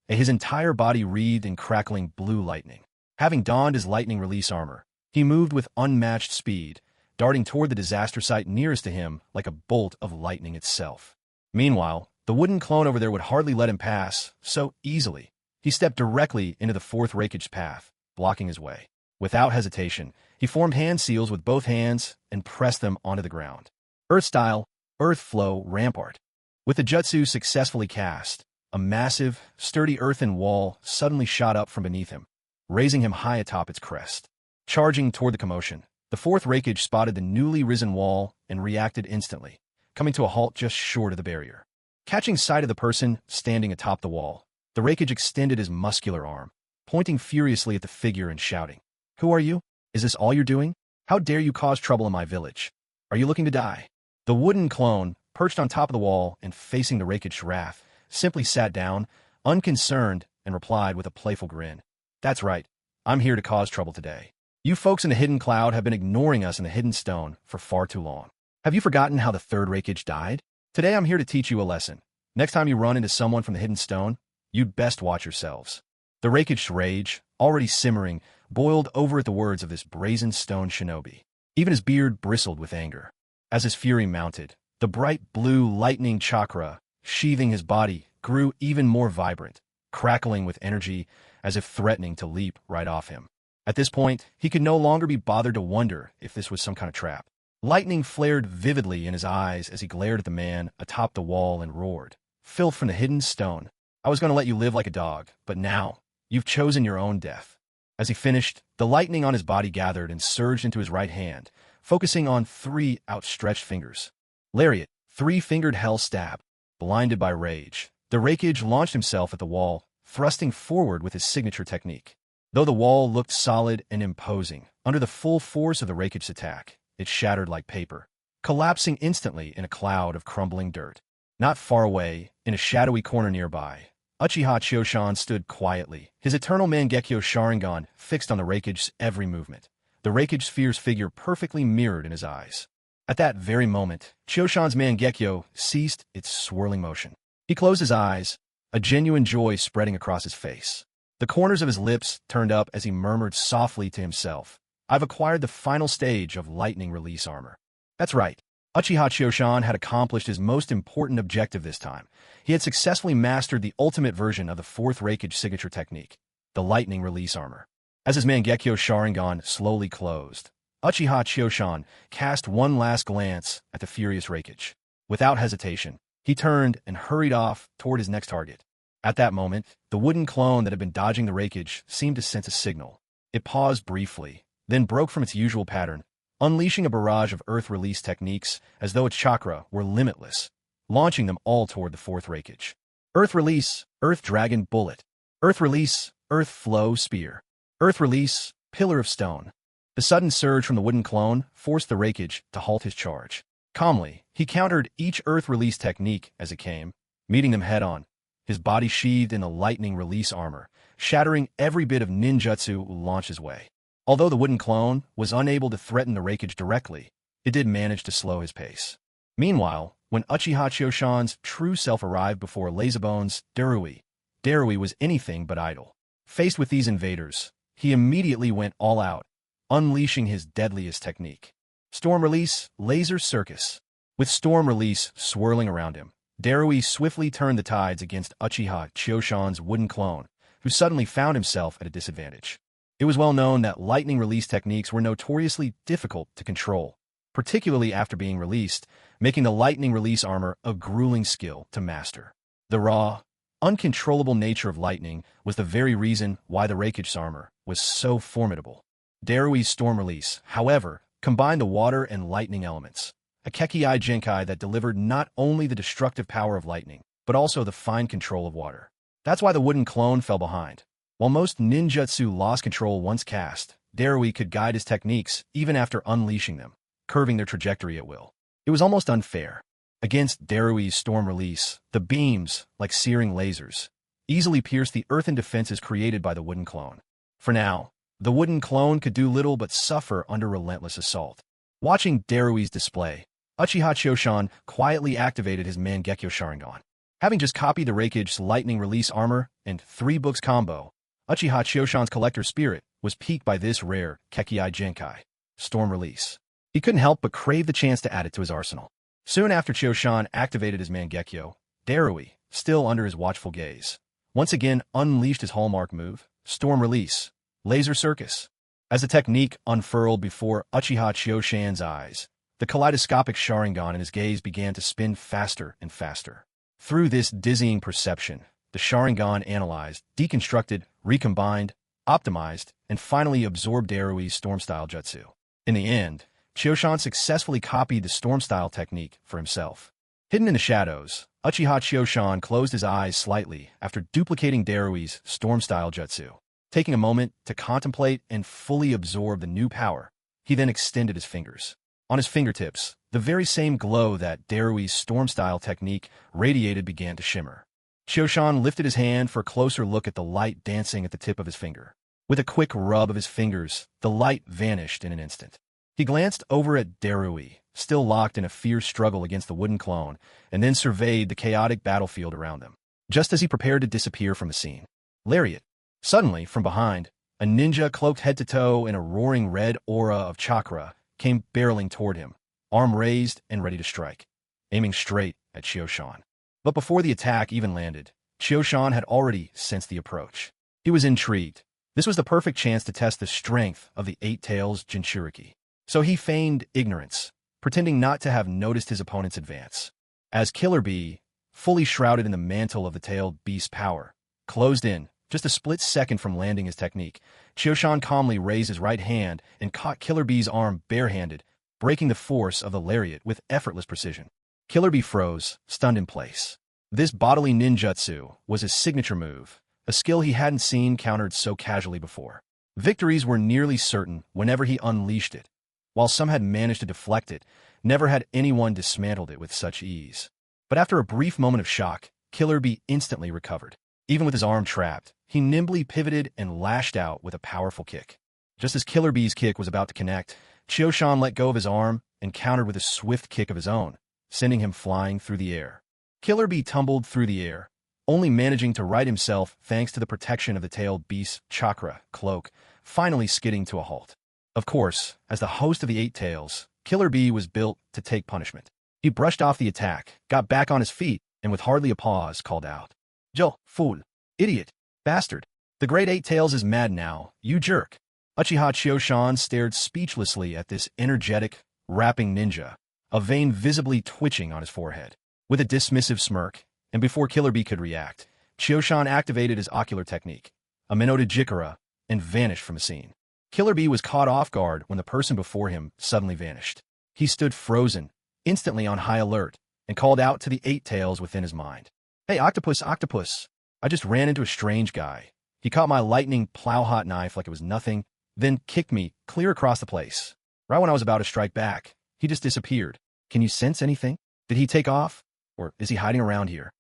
his entire body wreathed in crackling blue lightning. Having donned his lightning release armor, he moved with unmatched speed, darting toward the disaster site nearest to him like a bolt of lightning itself. Meanwhile, the wooden clone over there would hardly let him pass so easily. He stepped directly into the 4th Reikage's path, blocking his way. Without hesitation, he formed hand seals with both hands and pressed them onto the ground. Earth style, earth flow, rampart. With the jutsu successfully cast, a massive, sturdy earthen wall suddenly shot up from beneath him, raising him high atop its crest. Charging toward the commotion, the 4th Reikage spotted the newly risen wall and reacted instantly, coming to a halt just short of the barrier. Catching sight of the person standing atop the wall, the Reikage extended his muscular arm, pointing furiously at the figure and shouting, "Who are you? Is this all you're doing? How dare you cause trouble in my village? Are you looking to die?" The wooden clone, perched on top of the wall and facing the Reikage's wrath, simply sat down, unconcerned, and replied with a playful grin. "That's right. I'm here to cause trouble today. You folks in the Hidden Cloud have been ignoring us in the Hidden Stone for far too long. Have you forgotten how the 3rd Reikage died? Today I'm here to teach you a lesson. Next time you run into someone from the Hidden Stone, you'd best watch yourselves." The Reikage's rage, already simmering, boiled over at the words of this brazen stone shinobi. Even his beard bristled with anger. As his fury mounted, the bright blue lightning chakra, sheathing his body, grew even more vibrant, crackling with energy as if threatening to leap right off him. At this point, he could no longer be bothered to wonder if this was some kind of trap. Lightning flared vividly in his eyes as he glared at the man atop the wall and roared, "Filth from the Hidden Stone. I was going to let you live like a dog, but now, you've chosen your own death." As he finished, the lightning on his body gathered and surged into his right hand, focusing on 3 outstretched fingers. Lariat, 3-fingered hell stab. Blinded by rage, the Reikage launched himself at the wall, thrusting forward with his signature technique. Though the wall looked solid and imposing, under the full force of the Reikage's attack, it shattered like paper, collapsing instantly in a cloud of crumbling dirt. Not far away, in a shadowy corner nearby, Uchiha Chiosan stood quietly, his eternal Mangekyo Sharingan fixed on the Reikage's every movement, the Reikage's fierce figure perfectly mirrored in his eyes. At that very moment, Chiosan's Mangekyo ceased its swirling motion. He closed his eyes, a genuine joy spreading across his face. The corners of his lips turned up as he murmured softly to himself, "I've acquired the final stage of lightning release armor." That's right. Uchiha Chiosan had accomplished his most important objective this time. He had successfully mastered the ultimate version of the 4th Reikage signature technique, the lightning release armor. As his Mangekyo Sharingan slowly closed, Uchiha Chiosan cast one last glance at the furious Reikage. Without hesitation, he turned and hurried off toward his next target. At that moment, the wooden clone that had been dodging the Reikage seemed to sense a signal. It paused briefly, then broke from its usual pattern, unleashing a barrage of earth release techniques as though its chakra were limitless, launching them all toward the 4th Reikage. Earth release, Earth Dragon Bullet. Earth release, Earth Flow Spear. Earth release, Pillar of Stone. The sudden surge from the wooden clone forced the Reikage to halt his charge. Calmly, he countered each earth release technique as it came, meeting them head-on, his body sheathed in the lightning release armor, shattering every bit of ninjutsu launched his way. Although the wooden clone was unable to threaten the Reikage directly, it did manage to slow his pace. Meanwhile, when Uchiha Chiosan's true self arrived before Lazybones' Darui was anything but idle. Faced with these invaders, he immediately went all out, unleashing his deadliest technique. Storm Release, Laser Circus. With Storm Release swirling around him, Darui swiftly turned the tides against Uchiha Chiosan's wooden clone, who suddenly found himself at a disadvantage. It was well known that lightning release techniques were notoriously difficult to control, particularly after being released, making the lightning release armor a grueling skill to master. The raw, uncontrollable nature of lightning was the very reason why the Raikage armor was so formidable. Darui's storm release, however, combined the water and lightning elements, a Kekii Genkai that delivered not only the destructive power of lightning, but also the fine control of water. That's why the wooden clone fell behind. While most ninjutsu lost control once cast, Darui could guide his techniques even after unleashing them, curving their trajectory at will. It was almost unfair. Against Darui's storm release, the beams, like searing lasers, easily pierced the earthen defenses created by the wooden clone. For now, the wooden clone could do little but suffer under relentless assault. Watching Darui's display, Uchiha Choshan quietly activated his Mangekyo Sharingan. Having just copied the Raikage's lightning release armor and 3 books combo, Uchiha Choshan's collector spirit was piqued by this rare Kekii Genkai storm release. He couldn't help but crave the chance to add it to his arsenal. Soon after Choshan activated his Mangekyo, Darui, still under his watchful gaze, once again unleashed his hallmark move, storm release, laser circus. As the technique unfurled before Uchiha Choshan's eyes, the kaleidoscopic Sharingan in his gaze began to spin faster and faster. Through this dizzying perception, the Sharingan analyzed, deconstructed, recombined, optimized, and finally absorbed Darui's storm-style jutsu. In the end, Choshan successfully copied the storm-style technique for himself. Hidden in the shadows, Uchiha Choshan closed his eyes slightly after duplicating Darui's storm-style jutsu. Taking a moment to contemplate and fully absorb the new power, he then extended his fingers. On his fingertips, the very same glow that Darui's storm-style technique radiated began to shimmer. Choshan lifted his hand for a closer look at the light dancing at the tip of his finger. With a quick rub of his fingers, the light vanished in an instant. He glanced over at Darui, still locked in a fierce struggle against the wooden clone, and then surveyed the chaotic battlefield around them. Just as he prepared to disappear from the scene, Lariat. Suddenly, from behind, a ninja cloaked head to toe in a roaring red aura of chakra came barreling toward him, arm raised and ready to strike, aiming straight at Choshan. But before the attack even landed, Choshan had already sensed the approach. He was intrigued. This was the perfect chance to test the strength of the Eight Tails Jinchuriki. So he feigned ignorance, pretending not to have noticed his opponent's advance. As Killer Bee, fully shrouded in the mantle of the tailed beast's power, closed in, just a split second from landing his technique, Choshan calmly raised his right hand and caught Killer Bee's arm barehanded, breaking the force of the lariat with effortless precision. Killer Bee froze, stunned in place. This bodily ninjutsu was his signature move, a skill he hadn't seen countered so casually before. Victories were nearly certain whenever he unleashed it. While some had managed to deflect it, never had anyone dismantled it with such ease. But after a brief moment of shock, Killer Bee instantly recovered. Even with his arm trapped, he nimbly pivoted and lashed out with a powerful kick. Just as Killer Bee's kick was about to connect, Choshan let go of his arm and countered with a swift kick of his own, sending him flying through the air. Killer Bee tumbled through the air, only managing to right himself thanks to the protection of the tailed beast's chakra cloak, finally skidding to a halt. Of course, as the host of the Eight Tails, Killer Bee was built to take punishment. He brushed off the attack, got back on his feet, and with hardly a pause called out, "Jo, fool, idiot, bastard. The great Eight Tails is mad now, you jerk." Uchiha Choshan stared speechlessly at this energetic, rapping ninja, a vein visibly twitching on his forehead. With a dismissive smirk, and before Killer Bee could react, Choshan activated his ocular technique, a Minota Jikara, and vanished from the scene. Killer Bee was caught off guard when the person before him suddenly vanished. He stood frozen, instantly on high alert, and called out to the Eight Tails within his mind. "Hey, Octopus, Octopus! I just ran into a strange guy. He caught my lightning plow-hot knife like it was nothing, then kicked me clear across the place. Right when I was about to strike back, he just disappeared. Can you sense anything? Did he take off? Or is he hiding around here?"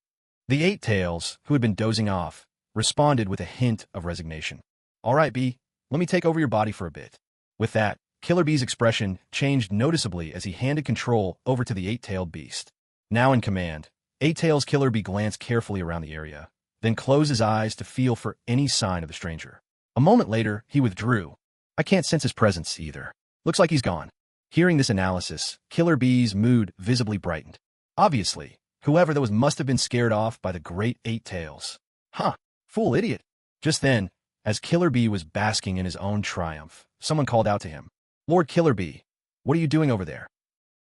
The Eight Tails, who had been dozing off, responded with a hint of resignation. "All right, Bee. Let me take over your body for a bit." With that, Killer Bee's expression changed noticeably as he handed control over to the eight-tailed beast. Now in command, Eight Tails Killer Bee glanced carefully around the area, then closed his eyes to feel for any sign of the stranger. A moment later, he withdrew. "I can't sense his presence either. Looks like he's gone." Hearing this analysis, Killer Bee's mood visibly brightened. Obviously, whoever that was must have been scared off by the great Eight Tails. "Huh, fool idiot." Just then, As Killer Bee was basking in his own triumph, someone called out to him, "Lord Killer Bee, what are you doing over there?"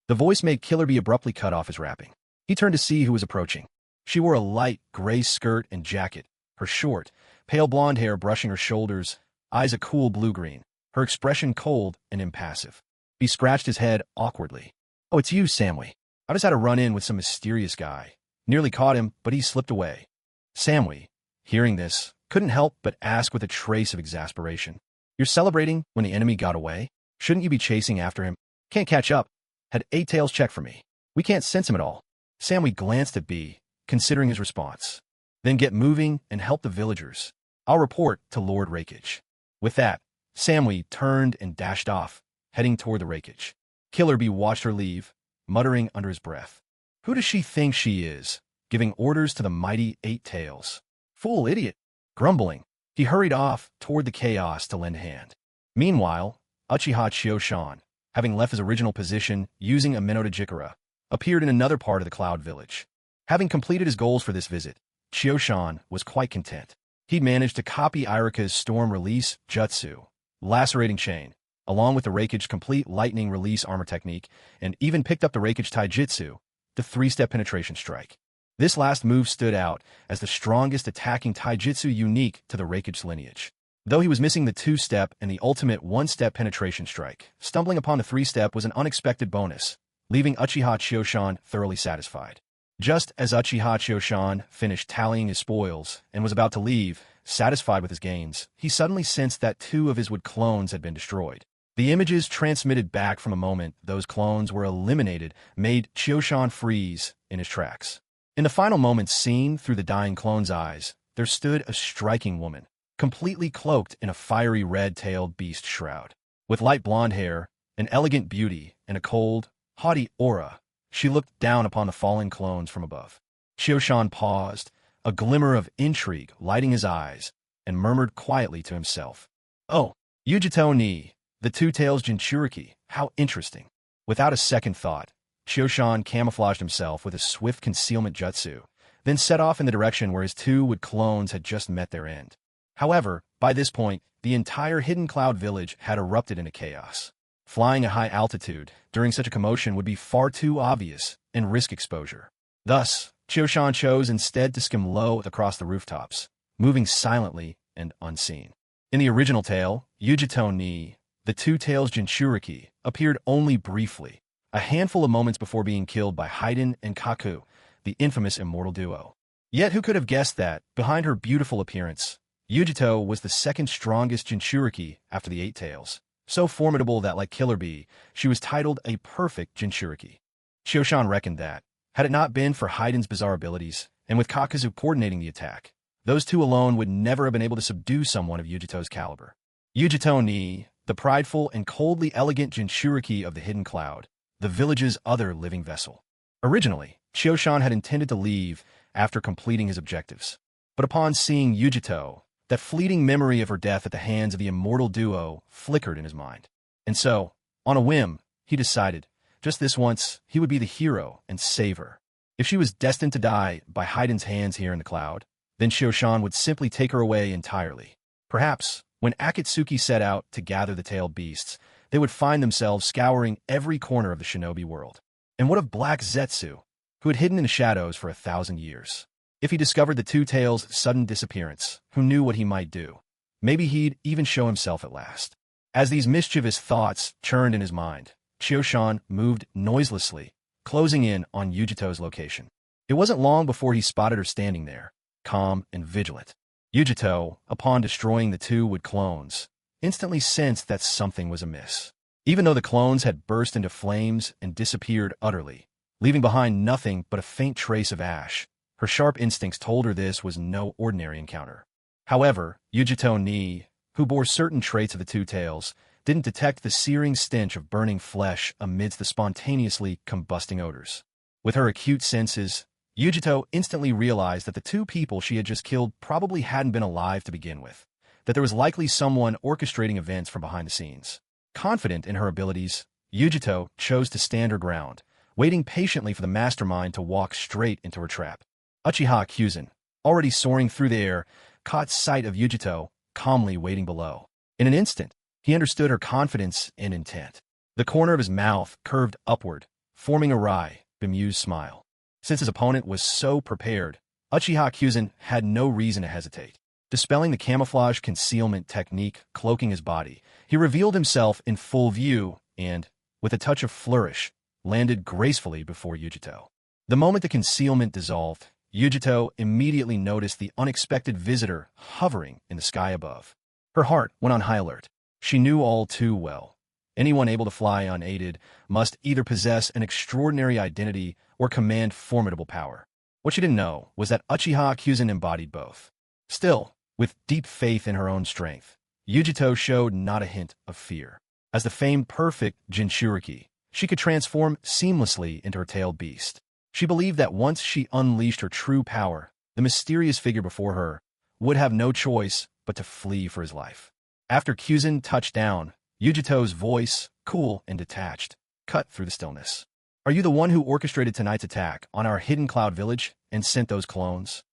The voice made Killer Bee abruptly cut off his rapping. He turned to see who was approaching. She wore a light gray skirt and jacket, her short, pale blonde hair brushing her shoulders, eyes a cool blue-green, her expression cold and impassive. He scratched his head awkwardly. "Oh, it's you, Samui. I just had a run-in with some mysterious guy. Nearly caught him, but he slipped away." Samui, hearing this, couldn't help but ask with a trace of exasperation, "You're celebrating when the enemy got away? Shouldn't you be chasing after him? Can't catch up. Had 8 tails check for me. We can't sense him at all." Samui glanced at Bee, considering his response. "Then get moving and help the villagers. I'll report to Lord Raikage." With that, Samui turned and dashed off, heading toward the Raikage. Killer Bee watched her leave, muttering under his breath, "Who does she think she is, giving orders to the mighty 8 tails? Fool idiot." Grumbling, he hurried off toward the chaos to lend a hand. Meanwhile, Uchiha Chioshan, having left his original position using a Minota Jikara, appeared in another part of the Cloud Village. Having completed his goals for this visit, Chioshan was quite content. He'd managed to copy Irika's Storm Release Jutsu, Lacerating Chain, along with the Raikage Complete Lightning Release Armor Technique, and even picked up the Raikage Taijutsu, the 3-step penetration strike. This last move stood out as the strongest attacking taijutsu unique to the Raikage lineage. Though he was missing the 2-step and the ultimate 1-step penetration strike, stumbling upon the 3-step was an unexpected bonus, leaving Uchiha Chioshan thoroughly satisfied. Just as Uchiha Chioshan finished tallying his spoils and was about to leave, satisfied with his gains, he suddenly sensed that 2 of his wood clones had been destroyed. The images transmitted back from a moment those clones were eliminated made Chioshan freeze in his tracks. In the final moments seen through the dying clone's eyes, there stood a striking woman, completely cloaked in a fiery red-tailed beast shroud. With light blonde hair, an elegant beauty, and a cold, haughty aura, she looked down upon the fallen clones from above. Chioshan paused, a glimmer of intrigue lighting his eyes, and murmured quietly to himself, "Oh, Yujito ni, the 2 tails Jinchuriki, how interesting." Without a second thought, Chioshan camouflaged himself with a swift concealment jutsu, then set off in the direction where his 2 wood clones had just met their end. However, by this point, the entire Hidden Cloud Village had erupted into chaos. Flying at high altitude during such a commotion would be far too obvious and risk exposure. Thus, Chioshan chose instead to skim low across the rooftops, moving silently and unseen. In the original tale, Yujito ni, the 2 tails Jinchuriki, appeared only briefly, a handful of moments before being killed by Haiden and Kaku, the infamous immortal duo. Yet who could have guessed that, behind her beautiful appearance, Yujito was the second strongest Jinchuriki after the 8 tails, so formidable that, like Killer Bee, she was titled a perfect Jinchuriki. Chioshan reckoned that, had it not been for Haiden's bizarre abilities, and with Kakazu coordinating the attack, those 2 alone would never have been able to subdue someone of Yujito's caliber. Yujito ni, the prideful and coldly elegant Jinchuriki of the Hidden Cloud, the village's other living vessel. Originally, Chioshan had intended to leave after completing his objectives. But upon seeing Yujito, that fleeting memory of her death at the hands of the immortal duo flickered in his mind. And so, on a whim, he decided, just this once, he would be the hero and save her. If she was destined to die by Haiden's hands here in the cloud, then Chioshan would simply take her away entirely. Perhaps, when Akatsuki set out to gather the tailed beasts, they would find themselves scouring every corner of the shinobi world. And what of Black Zetsu, who had hidden in the shadows for 1,000 years? If he discovered the 2 tails' sudden disappearance, who knew what he might do? Maybe he'd even show himself at last. As these mischievous thoughts churned in his mind, Chioshan moved noiselessly, closing in on Yujito's location. It wasn't long before he spotted her standing there, calm and vigilant. Yujito, upon destroying the 2 wood clones, instantly sensed that something was amiss. Even though the clones had burst into flames and disappeared utterly, leaving behind nothing but a faint trace of ash, her sharp instincts told her this was no ordinary encounter. However, Yujito ni, who bore certain traits of the 2 tails, didn't detect the searing stench of burning flesh amidst the spontaneously combusting odors. With her acute senses, Yujito instantly realized that the 2 people she had just killed probably hadn't been alive to begin with, that there was likely someone orchestrating events from behind the scenes. Confident in her abilities, Yujito chose to stand her ground, waiting patiently for the mastermind to walk straight into her trap. Uchiha Kyuzen, already soaring through the air, caught sight of Yujito, calmly waiting below. In an instant, he understood her confidence and intent. The corner of his mouth curved upward, forming a wry, bemused smile. Since his opponent was so prepared, Uchiha Kyuzen had no reason to hesitate. Dispelling the camouflage concealment technique cloaking his body, he revealed himself in full view and, with a touch of flourish, landed gracefully before Yujito. The moment the concealment dissolved, Yujito immediately noticed the unexpected visitor hovering in the sky above. Her heart went on high alert. She knew all too well. Anyone able to fly unaided must either possess an extraordinary identity or command formidable power. What she didn't know was that Uchiha Kyuzen embodied both. Still, with deep faith in her own strength, Yujito showed not a hint of fear. As the famed perfect Jinchuriki, she could transform seamlessly into her tailed beast. She believed that once she unleashed her true power, the mysterious figure before her would have no choice but to flee for his life. After Kyuzen touched down, Yujito's voice, cool and detached, cut through the stillness. "Are you the one who orchestrated tonight's attack on our hidden cloud village and sent those clones?"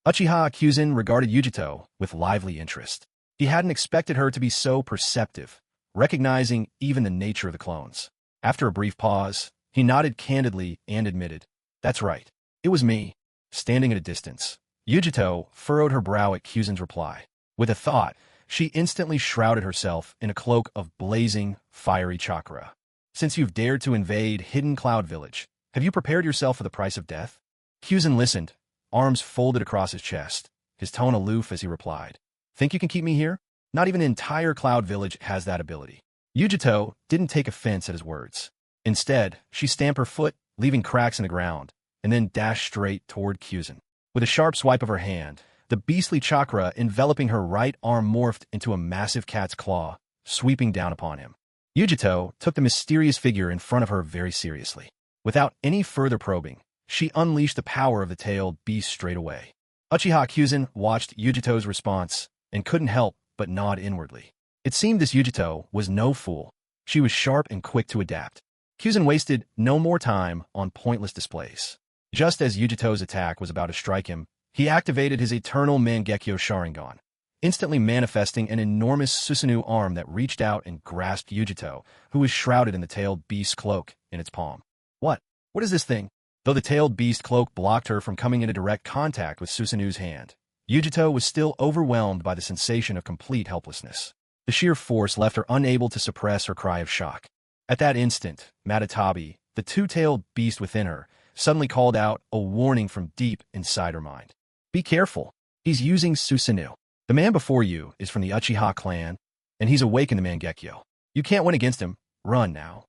Uchiha Kyuzen regarded Yujito with lively interest. He hadn't expected her to be so perceptive, recognizing even the nature of the clones. After a brief pause, he nodded candidly and admitted, "That's right. It was me." Standing at a distance, Yujito furrowed her brow at Kyuzen's reply. With a thought, she instantly shrouded herself in a cloak of blazing, fiery chakra. "Since you've dared to invade Hidden Cloud Village, have you prepared yourself for the price of death?" Kyuzen listened, arms folded across his chest, his tone aloof as he replied, "Think you can keep me here? Not even an entire Cloud Village has that ability." Yujito didn't take offense at his words. Instead, she stamped her foot, leaving cracks in the ground, and then dashed straight toward Kyuzen. With a sharp swipe of her hand, the beastly chakra enveloping her right arm morphed into a massive cat's claw, sweeping down upon him. Yujito took the mysterious figure in front of her very seriously. Without any further probing, she unleashed the power of the tailed beast straight away. Uchiha Kyuzen watched Yujito's response and couldn't help but nod inwardly. It seemed this Yujito was no fool. She was sharp and quick to adapt. Kyuzen wasted no more time on pointless displays. Just as Yujito's attack was about to strike him, he activated his eternal Mangekyo Sharingan, instantly manifesting an enormous Susanoo arm that reached out and grasped Yujito, who was shrouded in the tailed beast's cloak, in its palm. What is this thing?" Though the tailed beast cloak blocked her from coming into direct contact with Susanoo's hand, Yujito was still overwhelmed by the sensation of complete helplessness. The sheer force left her unable to suppress her cry of shock. At that instant, Matatabi, the two-tailed beast within her, suddenly called out a warning from deep inside her mind. "Be careful. He's using Susanoo. The man before you is from the Uchiha clan, and he's awake in the Mangekyo. You can't win against him. Run now."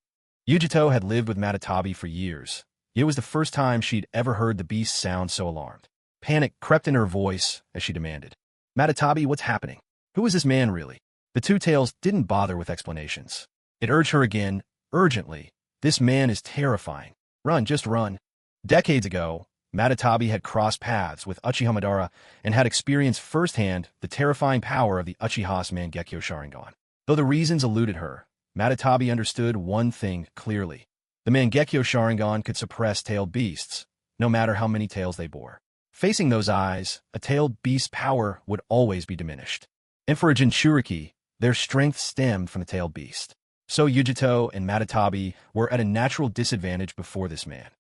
Yujito had lived with Matatabi for years. It was the first time she'd ever heard the beast sound so alarmed. Panic crept in her voice as she demanded, "Matatabi, what's happening? Who is this man really?" The Two Tails didn't bother with explanations. It urged her again, urgently, "This man is terrifying. Run, just run." Decades ago, Matatabi had crossed paths with Uchiha Madara and had experienced firsthand the terrifying power of the Uchiha's Mangekyo Sharingan. Though the reasons eluded her, Matatabi understood one thing clearly. The Mangekyo Sharingan could suppress tailed beasts, no matter how many tails they bore. Facing those eyes, a tailed beast's power would always be diminished. And for a Jinchuriki, their strength stemmed from the tailed beast. So Yujito and Matatabi were at a natural disadvantage before this man.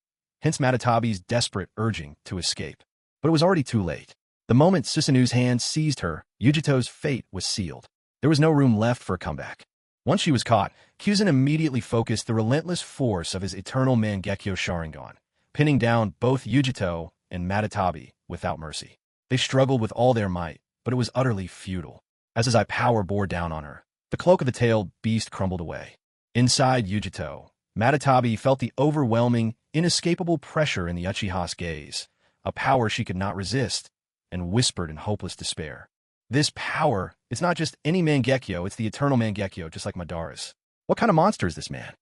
Hence Matatabi's desperate urging to escape. But it was already too late. The moment Susanoo's hand seized her, Yujito's fate was sealed. There was no room left for a comeback. Once she was caught, Kyuzen immediately focused the relentless force of his eternal Mangekyo Sharingan, pinning down both Yujito and Matatabi without mercy. They struggled with all their might, but it was utterly futile. As his eye power bore down on her, the cloak of the tailed beast crumbled away. Inside Yujito, Matatabi felt the overwhelming, inescapable pressure in the Uchiha's gaze, a power she could not resist, and whispered in hopeless despair, "This power, it's not just any Mangekyo, it's the eternal Mangekyo, just like Madara's. What kind of monster is this man?"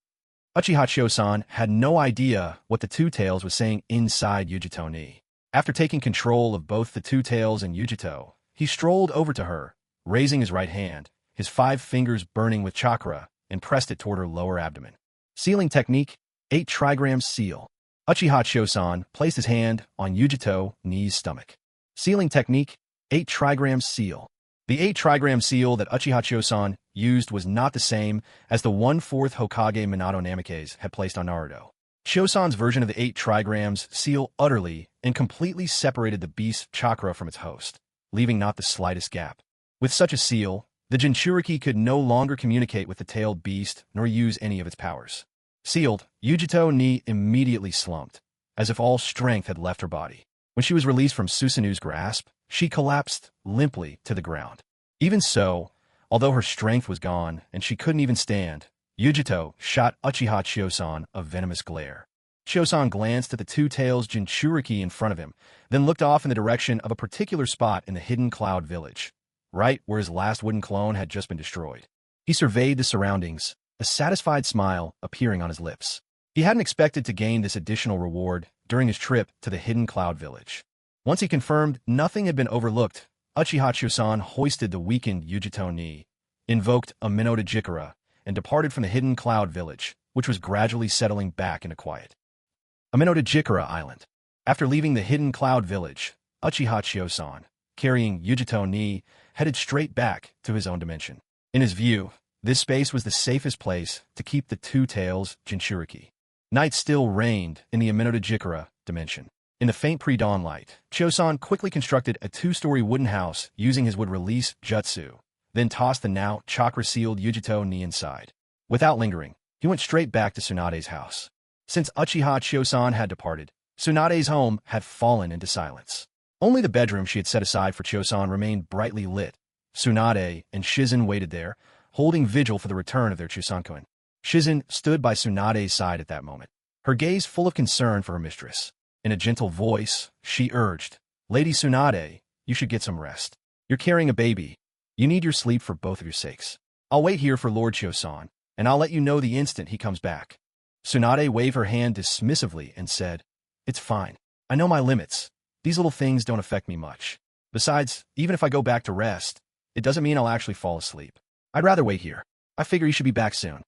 Uchiha Chosan had no idea what the Two Tails was saying inside Yujito ni. After taking control of both the Two Tails and Yujito, he strolled over to her, raising his right hand, his 5 fingers burning with chakra, and pressed it toward her lower abdomen. Sealing technique, 8 trigrams seal. Uchiha Chosan placed his hand on Yujito ni's stomach. Sealing technique, 8 trigrams seal. The 8 trigram seal that Uchiha Chosan used was not the same as the 1/4 Hokage Minato Namikaze had placed on Naruto. Chosan's version of the 8 trigrams seal utterly and completely separated the beast's chakra from its host, leaving not the slightest gap. With such a seal, the Jinchuriki could no longer communicate with the tailed beast nor use any of its powers. Sealed, Yujito Ni immediately slumped, as if all strength had left her body. When she was released from Susanu's grasp, she collapsed limply to the ground. Even so, although her strength was gone and she couldn't even stand, Yujito shot Uchiha Chosan a venomous glare. Chosan glanced at the two tails Jinchuriki in front of him, then looked off in the direction of a particular spot in the hidden cloud village, right where his last wooden clone had just been destroyed. He surveyed the surroundings, a satisfied smile appearing on his lips. He hadn't expected to gain this additional reward during his trip to the hidden cloud village. Once he confirmed nothing had been overlooked, Uchiha Chosan hoisted the weakened Yujito Ni, invoked a Minota Jikara, and departed from the hidden cloud village, which was gradually settling back into quiet. Minota Jikara Island. After leaving the hidden cloud village, Uchiha Chosan, carrying Yujito Ni, headed straight back to his own dimension. In his view, this space was the safest place to keep the two tails Jinchuriki. Night still reigned in the Minota Jikara dimension. In the faint pre-dawn light, Chosan quickly constructed a 2-story wooden house using his wood-release jutsu, then tossed the now chakra-sealed Yujito Ni inside. Without lingering, he went straight back to Tsunade's house. Since Uchiha Chosan had departed, Tsunade's home had fallen into silence. Only the bedroom she had set aside for Chosan remained brightly lit. Tsunade and Shizen waited there, holding vigil for the return of their Chusankoin. Shizen stood by Tsunade's side at that moment, her gaze full of concern for her mistress. In a gentle voice, she urged, "Lady Tsunade, you should get some rest. You're carrying a baby. You need your sleep for both of your sakes. I'll wait here for Lord Chosan, and I'll let you know the instant he comes back." Tsunade waved her hand dismissively and said, "It's fine. I know my limits. These little things don't affect me much. Besides, even if I go back to rest, it doesn't mean I'll actually fall asleep. I'd rather wait here. I figure you should be back soon."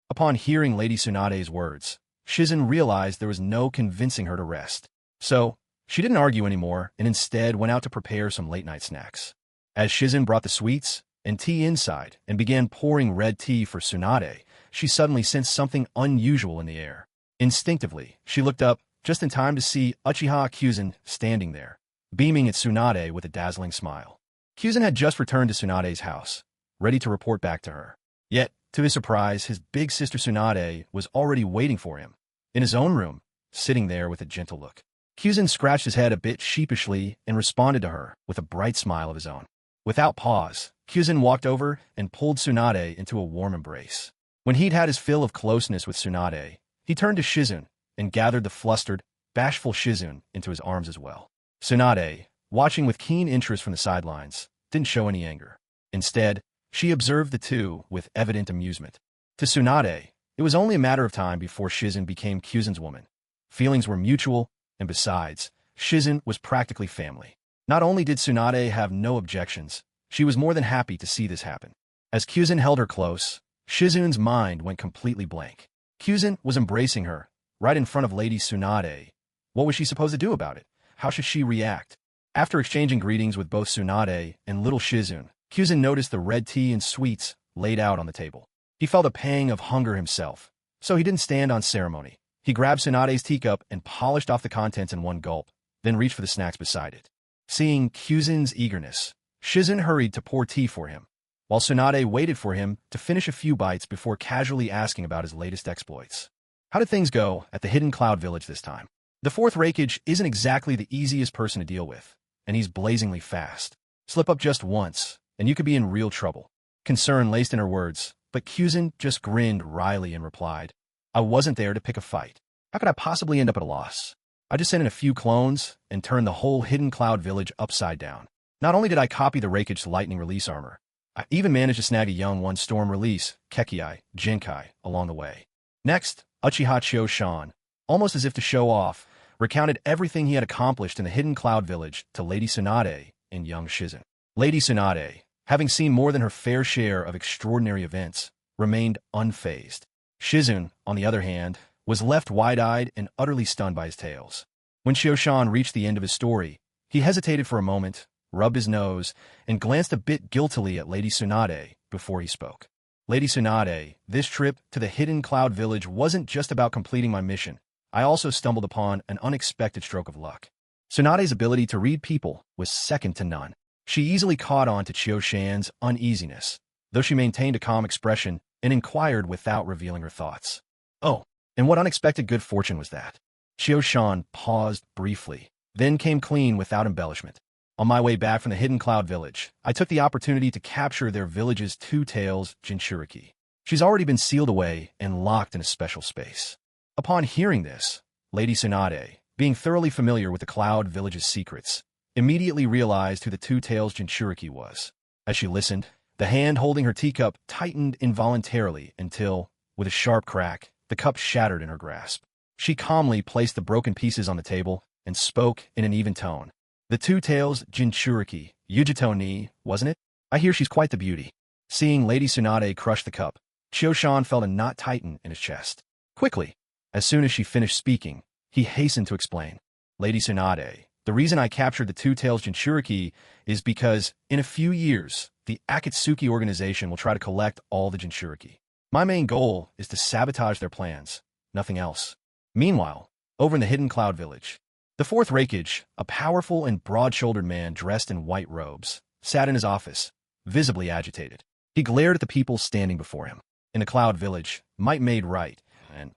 Upon hearing Lady Tsunade's words, Shizen realized there was no convincing her to rest. So, she didn't argue anymore and instead went out to prepare some late-night snacks. As Shizen brought the sweets and tea inside and began pouring red tea for Tsunade, she suddenly sensed something unusual in the air. Instinctively, she looked up just in time to see Uchiha Kyuzen standing there, beaming at Tsunade with a dazzling smile. Kyuzen had just returned to Tsunade's house, ready to report back to her. Yet, to his surprise, his big sister Tsunade was already waiting for him, in his own room, sitting there with a gentle look. Kyuzen scratched his head a bit sheepishly and responded to her with a bright smile of his own. Without pause, Kyuzen walked over and pulled Tsunade into a warm embrace. When he'd had his fill of closeness with Tsunade, he turned to Shizen and gathered the flustered, bashful Shizen into his arms as well. Tsunade, watching with keen interest from the sidelines, didn't show any anger. Instead, she observed the two with evident amusement. To Tsunade, it was only a matter of time before Shizen became Kyuzen's woman. Feelings were mutual, and besides, Shizen was practically family. Not only did Tsunade have no objections, she was more than happy to see this happen. As Kyuzen held her close, Shizen's mind went completely blank. Kyuzen was embracing her, right in front of Lady Tsunade. What was she supposed to do about it? How should she react? After exchanging greetings with both Tsunade and little Shizen, Kyuzen noticed the red tea and sweets laid out on the table. He felt a pang of hunger himself, so he didn't stand on ceremony. He grabbed Tsunade's teacup and polished off the contents in one gulp, then reached for the snacks beside it. Seeing Kyuzen's eagerness, Shizen hurried to pour tea for him, while Tsunade waited for him to finish a few bites before casually asking about his latest exploits. How did things go at the Hidden Cloud Village this time? The fourth Reikage isn't exactly the easiest person to deal with, and he's blazingly fast. Slip up just once, and you could be in real trouble. Concern laced in her words, but Kyuzen just grinned wryly and replied, "I wasn't there to pick a fight. How could I possibly end up at a loss? I just sent in a few clones and turned the whole Hidden Cloud Village upside down. Not only did I copy the Reikage's lightning release armor, I even managed to snag a young one storm release, Kekiai, Jinkai, along the way." Next, Uchiha Chosan, almost as if to show off, recounted everything he had accomplished in the Hidden Cloud Village to Lady Tsunade and young Shizen. Lady Tsunade, having seen more than her fair share of extraordinary events, remained unfazed. Shizen, on the other hand, was left wide-eyed and utterly stunned by his tales. When Chosan reached the end of his story, he hesitated for a moment, rubbed his nose, and glanced a bit guiltily at Lady Tsunade before he spoke. Lady Tsunade, this trip to the Hidden Cloud Village wasn't just about completing my mission. I also stumbled upon an unexpected stroke of luck. Tsunade's ability to read people was second to none. She easily caught on to Chiyo-shan's uneasiness, though she maintained a calm expression and inquired without revealing her thoughts. "Oh, and what unexpected good fortune was that?" Chiyo-shan paused briefly, then came clean without embellishment. "On my way back from the Hidden Cloud Village, I took the opportunity to capture their village's two-tails Jinchuriki. She's already been sealed away and locked in a special space." Upon hearing this, Lady Tsunade, being thoroughly familiar with the Cloud Village's secrets, immediately realized who the two-tails Jinchuriki was. As she listened, the hand holding her teacup tightened involuntarily until, with a sharp crack, the cup shattered in her grasp. She calmly placed the broken pieces on the table and spoke in an even tone. "The two-tails Jinchuriki, Yujito ni, wasn't it? I hear she's quite the beauty." Seeing Lady Tsunade crush the cup, Chiyo-shan felt a knot tighten in his chest. Quickly, as soon as she finished speaking, he hastened to explain. "Lady Tsunade, the reason I captured the two-tails Jinchuriki is because, in a few years, the Akatsuki organization will try to collect all the Jinchuriki. My main goal is to sabotage their plans, nothing else." Meanwhile, over in the Hidden Cloud Village, the fourth Reikage, a powerful and broad-shouldered man dressed in white robes, sat in his office, visibly agitated. He glared at the people standing before him. In the Cloud Village, might made right, and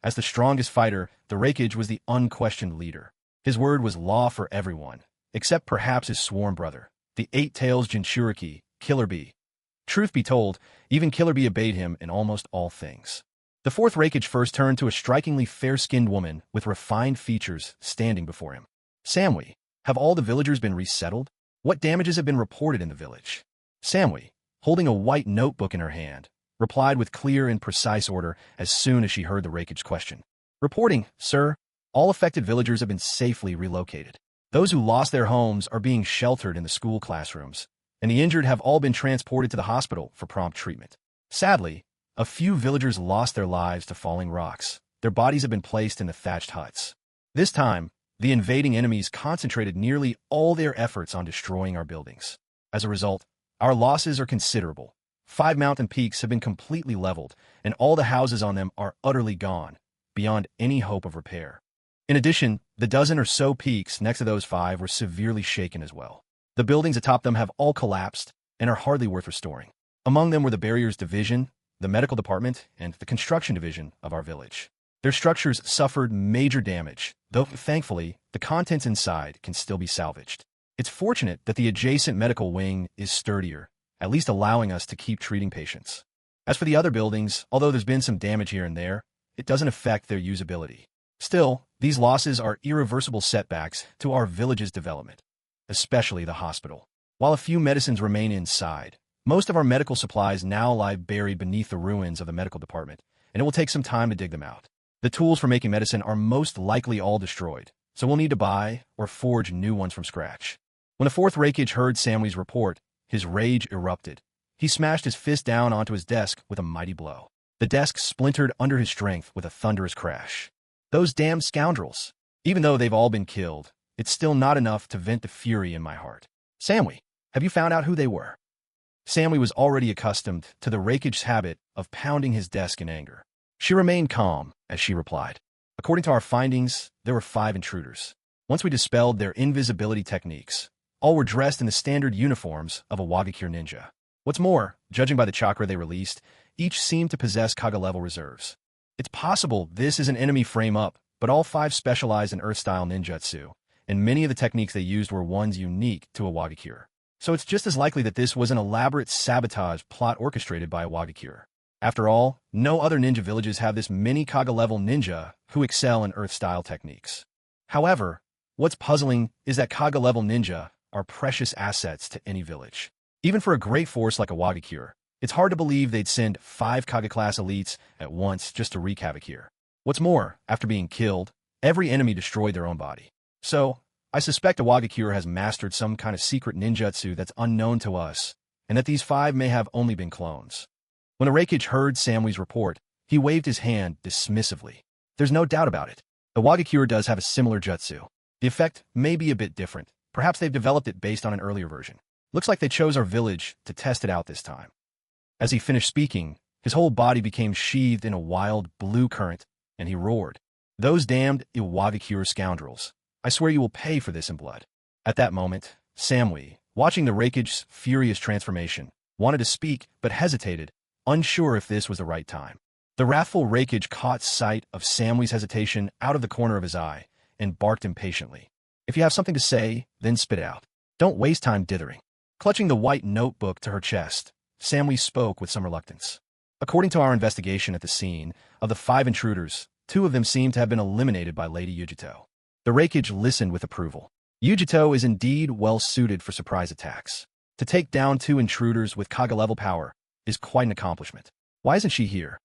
as the strongest fighter, the Reikage was the unquestioned leader. His word was law for everyone, except perhaps his sworn brother, the eight-tails Jinchuriki, Killer Bee. Truth be told, even Killer Bee obeyed him in almost all things. The fourth Reikage first turned to a strikingly fair-skinned woman with refined features standing before him. "Samui, have all the villagers been resettled? What damages have been reported in the village?" Samui, holding a white notebook in her hand, replied with clear and precise order as soon as she heard the Reikage's question. "Reporting, sir. All affected villagers have been safely relocated. Those who lost their homes are being sheltered in the school classrooms, and the injured have all been transported to the hospital for prompt treatment. Sadly, a few villagers lost their lives to falling rocks. Their bodies have been placed in the thatched huts. This time, the invading enemies concentrated nearly all their efforts on destroying our buildings. As a result, our losses are considerable. 5 mountain peaks have been completely leveled, and all the houses on them are utterly gone, beyond any hope of repair. In addition, the dozen or so peaks next to those 5 were severely shaken as well. The buildings atop them have all collapsed and are hardly worth restoring. Among them were the Barriers Division, the Medical Department, and the Construction Division of our village. Their structures suffered major damage, though, thankfully, the contents inside can still be salvaged. It's fortunate that the adjacent medical wing is sturdier, at least allowing us to keep treating patients. As for the other buildings, although there's been some damage here and there, it doesn't affect their usability. Still, these losses are irreversible setbacks to our village's development, especially the hospital. While a few medicines remain inside, most of our medical supplies now lie buried beneath the ruins of the medical department, and it will take some time to dig them out. The tools for making medicine are most likely all destroyed, so we'll need to buy or forge new ones from scratch. When the fourth Reikage heard Samui's report, his rage erupted. He smashed his fist down onto his desk with a mighty blow. The desk splintered under his strength with a thunderous crash. Those damned scoundrels! Even though they've all been killed, it's still not enough to vent the fury in my heart. Samui, have you found out who they were? Samui was already accustomed to the Reikage's habit of pounding his desk in anger. She remained calm as she replied. According to our findings, there were 5 intruders. Once we dispelled their invisibility techniques, all were dressed in the standard uniforms of a Wagakure ninja. What's more, judging by the chakra they released, each seemed to possess Kaga-level reserves. It's possible this is an enemy frame-up, but all 5 specialized in Earth-style ninjutsu, and many of the techniques they used were ones unique to a Wagakure. So it's just as likely that this was an elaborate sabotage plot orchestrated by a Wagakure. After all, no other ninja villages have this many Kaga-level ninja who excel in Earth-style techniques. However, what's puzzling is that Kaga-level ninja are precious assets to any village. Even for a great force like a Wagakure, it's hard to believe they'd send 5 Kaga-class elites at once just to wreak havoc here. What's more, after being killed, every enemy destroyed their own body. So, I suspect a Wagakure has mastered some kind of secret ninjutsu that's unknown to us, and that these 5 may have only been clones. When the Reikage heard Samui's report, he waved his hand dismissively. There's no doubt about it. The Wagakure does have a similar jutsu. The effect may be a bit different, Perhaps they've developed it based on an earlier version. Looks like they chose our village to test it out this time. As he finished speaking, his whole body became sheathed in a wild blue current, and he roared, "Those damned Iwabikure scoundrels! I swear you will pay for this in blood." At that moment, Samui, watching the Raikage's furious transformation, wanted to speak but hesitated, unsure if this was the right time. The wrathful Raikage caught sight of Samui's hesitation out of the corner of his eye and barked impatiently. "If you have something to say, then spit it out. Don't waste time dithering." Clutching the white notebook to her chest, Samui spoke with some reluctance. According to our investigation at the scene, of the 5 intruders, 2 of them seem to have been eliminated by Lady Yujito. The Raikage listened with approval. Yujito is indeed well-suited for surprise attacks. To take down 2 intruders with Kaga-level power is quite an accomplishment. Why isn't she here?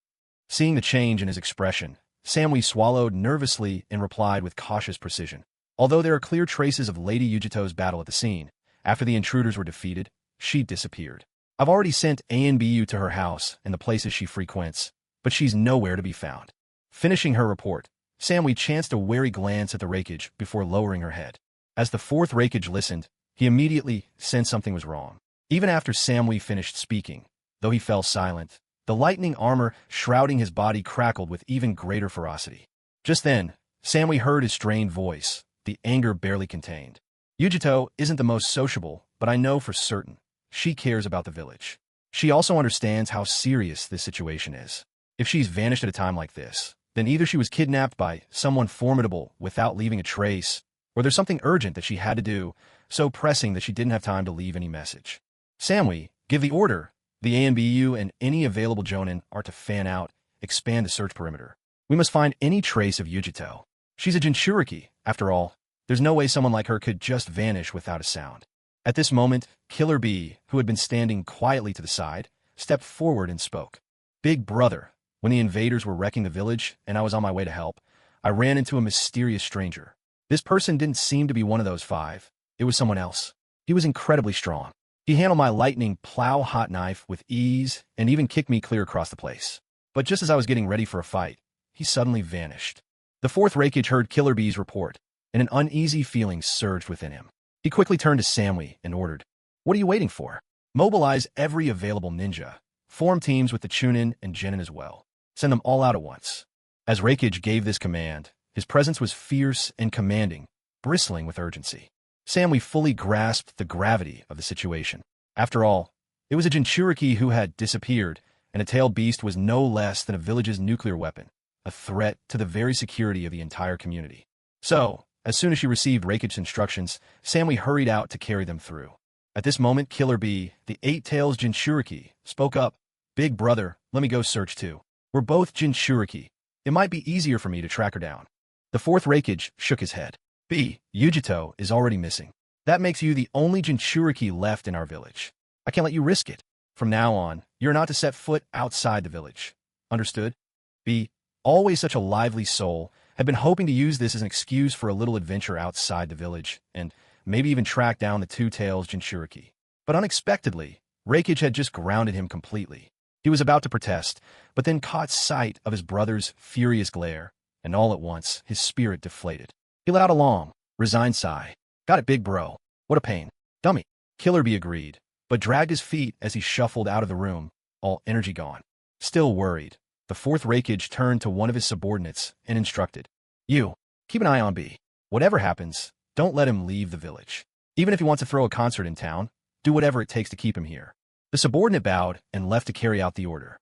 Seeing the change in his expression, Samui swallowed nervously and replied with cautious precision. Although there are clear traces of Lady Yujito's battle at the scene, after the intruders were defeated, she disappeared. I've already sent ANBU to her house and the places she frequents, but she's nowhere to be found. Finishing her report, Samui chanced a wary glance at the Raikage before lowering her head. As the 4th Raikage listened, he immediately sensed something was wrong. Even after Samui finished speaking, though he fell silent, the lightning armor shrouding his body crackled with even greater ferocity. Just then, Samui heard his strained voice, the anger barely contained. "Yujito isn't the most sociable, but I know for certain she cares about the village. She also understands how serious this situation is. If she's vanished at a time like this, then either she was kidnapped by someone formidable without leaving a trace, or there's something urgent that she had to do, so pressing that she didn't have time to leave any message. Samui, give the order. The ANBU and any available jonin are to fan out, expand the search perimeter. We must find any trace of Yujito. She's a Jinchuriki, after all. There's no way someone like her could just vanish without a sound." At this moment, Killer B, who had been standing quietly to the side, stepped forward and spoke. "Big brother, when the invaders were wrecking the village and I was on my way to help, I ran into a mysterious stranger. This person didn't seem to be one of those 5. It was someone else. He was incredibly strong. He handled my lightning plow hot knife with ease and even kicked me clear across the place. But just as I was getting ready for a fight, he suddenly vanished." The 4th Raikage heard Killer B's report, and an uneasy feeling surged within him. He quickly turned to Samui and ordered, "What are you waiting for? Mobilize every available ninja. Form teams with the Chunin and Genin as well. Send them all out at once." As Raikage gave this command, his presence was fierce and commanding, bristling with urgency. Samui fully grasped the gravity of the situation. After all, it was a Jinchuriki who had disappeared, and a tailed beast was no less than a village's nuclear weapon, a threat to the very security of the entire community. So, as soon as she received Raikage's instructions, Samui hurried out to carry them through. At this moment, Killer B, the 8-Tails Jinchuriki, spoke up. "Big brother, let me go search too. We're both Jinchuriki. It might be easier for me to track her down." The 4th Raikage shook his head. "B, Yujito is already missing. That makes you the only Jinchuriki left in our village. I can't let you risk it. From now on, you're not to set foot outside the village. Understood?" B, always such a lively soul, had been hoping to use this as an excuse for a little adventure outside the village, and maybe even track down the 2-Tails Jinchuriki. But unexpectedly, Raikage had just grounded him completely. He was about to protest, but then caught sight of his brother's furious glare, and all at once his spirit deflated. He let out a long, resigned sigh. "Got it, big bro. What a pain. Dummy." Killer B agreed, but dragged his feet as he shuffled out of the room, all energy gone. Still worried, the 4th Raikage turned to one of his subordinates and instructed, "You, keep an eye on B. Whatever happens, don't let him leave the village. Even if he wants to throw a concert in town, do whatever it takes to keep him here." The subordinate bowed and left to carry out the order.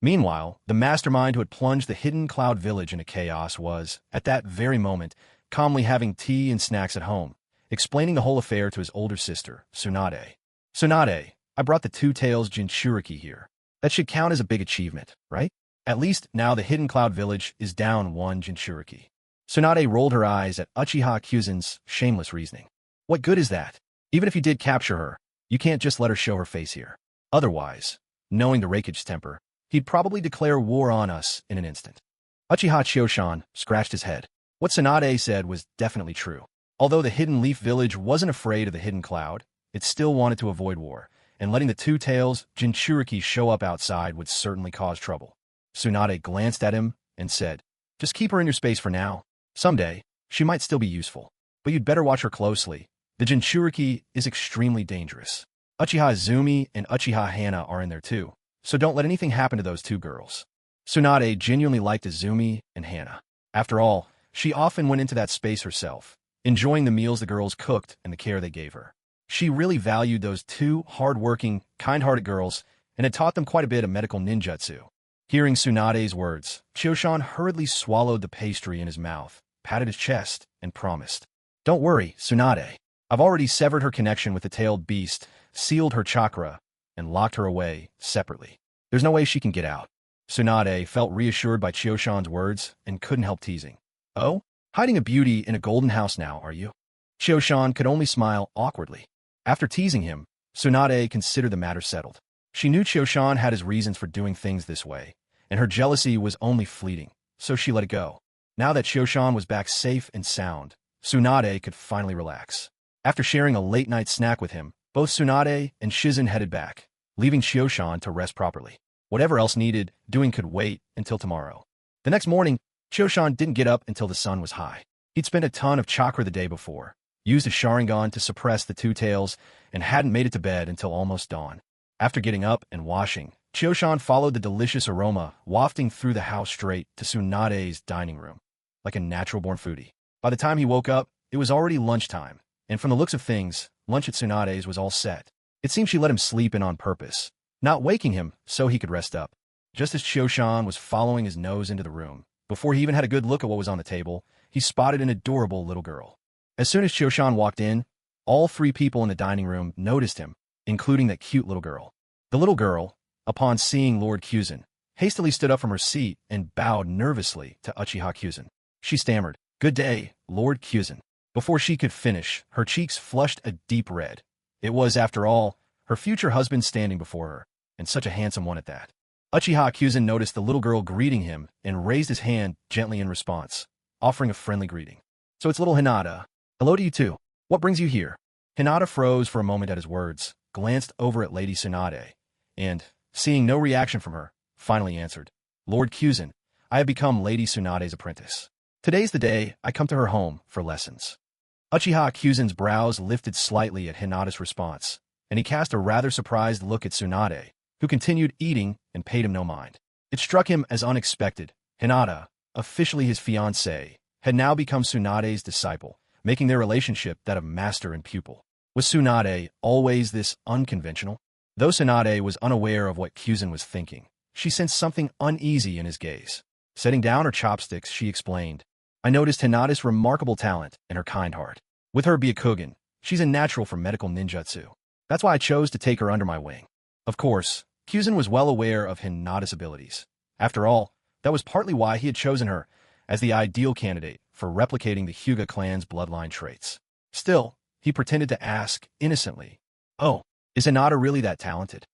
Meanwhile, the mastermind who had plunged the Hidden Cloud village into chaos was, at that very moment, calmly having tea and snacks at home, explaining the whole affair to his older sister, Tsunade. "Tsunade, I brought the 2-Tails Jinchuriki here. That should count as a big achievement, right? At least now the Hidden Cloud village is down 1 Jinchuriki." Tsunade rolled her eyes at Uchiha Kyuzen's shameless reasoning. "What good is that? Even if you did capture her, you can't just let her show her face here. Otherwise, knowing the Raikage's temper, he'd probably declare war on us in an instant." Uchiha Chioshan scratched his head. What Tsunade said was definitely true. Although the Hidden Leaf village wasn't afraid of the Hidden Cloud, it still wanted to avoid war, and letting the 2-Tails Jinchuriki show up outside would certainly cause trouble. Tsunade glanced at him and said, "Just keep her in your space for now. Someday, she might still be useful, but you'd better watch her closely. The Jinchuriki is extremely dangerous. Uchiha Izumi and Uchiha Hana are in there too, so don't let anything happen to those two girls. Tsunade genuinely liked Izumi and Hana. After all, she often went into that space herself, enjoying the meals the girls cooked and the care they gave her. She really valued those two hard-working, kind-hearted girls and had taught them quite a bit of medical ninjutsu. Hearing Tsunade's words, Chioshan hurriedly swallowed the pastry in his mouth, patted his chest, and promised, "Don't worry, Tsunade. I've already severed her connection with the tailed beast, sealed her chakra, and locked her away separately. There's no way she can get out." Tsunade felt reassured by Chioshan's words and couldn't help teasing. "Oh? Hiding a beauty in a golden house now, are you?" Chioshan could only smile awkwardly. After teasing him, Tsunade considered the matter settled. She knew Chioshan had his reasons for doing things this way, and her jealousy was only fleeting, so she let it go. Now that Chioshan was back safe and sound, Tsunade could finally relax. After sharing a late-night snack with him, both Tsunade and Shizen headed back, leaving Chioshan to rest properly. Whatever else needed doing could wait until tomorrow. The next morning, Chioshan didn't get up until the sun was high. He'd spent a ton of chakra the day before, used a Sharingan to suppress the two tails, and hadn't made it to bed until almost dawn. After getting up and washing, Chioshan followed the delicious aroma wafting through the house straight to Tsunade's dining room, like a natural-born foodie. By the time he woke up, it was already lunchtime, and from the looks of things, lunch at Tsunade's was all set. It seemed she let him sleep in on purpose, not waking him so he could rest up. Just as Chioshan was following his nose into the room, before he even had a good look at what was on the table, he spotted an adorable little girl. As soon as Chioshan walked in, all three people in the dining room noticed him, including that cute little girl. The little girl, upon seeing Lord Kyuzen, hastily stood up from her seat and bowed nervously to Uchiha Kyuzen. She stammered, "Good day, Lord Kyuzen." Before she could finish, her cheeks flushed a deep red. It was, after all, her future husband standing before her, and such a handsome one at that. Uchiha Kyuzen noticed the little girl greeting him and raised his hand gently in response, offering a friendly greeting. "So it's little Hinata. Hello to you too. What brings you here?" Hinata froze for a moment at his words, glanced over at Lady Tsunade, and, seeing no reaction from her, finally answered, "Lord Kyuzen, I have become Lady Tsunade's apprentice. Today's the day I come to her home for lessons." Uchiha Kyuzen's brows lifted slightly at Hinata's response, and he cast a rather surprised look at Tsunade, who continued eating and paid him no mind. It struck him as unexpected. Hinata, officially his fiancée, had now become Tsunade's disciple, making their relationship that of master and pupil. Was Tsunade always this unconventional? Though Tsunade was unaware of what Kyuzen was thinking, she sensed something uneasy in his gaze. Setting down her chopsticks, she explained, "I noticed Hinata's remarkable talent and her kind heart. With her Byakugan, she's a natural for medical ninjutsu. That's why I chose to take her under my wing." Of course, Kyuzen was well aware of Hinata's abilities. After all, that was partly why he had chosen her as the ideal candidate for replicating the Hyuga clan's bloodline traits. Still, he pretended to ask innocently, "Oh, is Hinata really that talented?"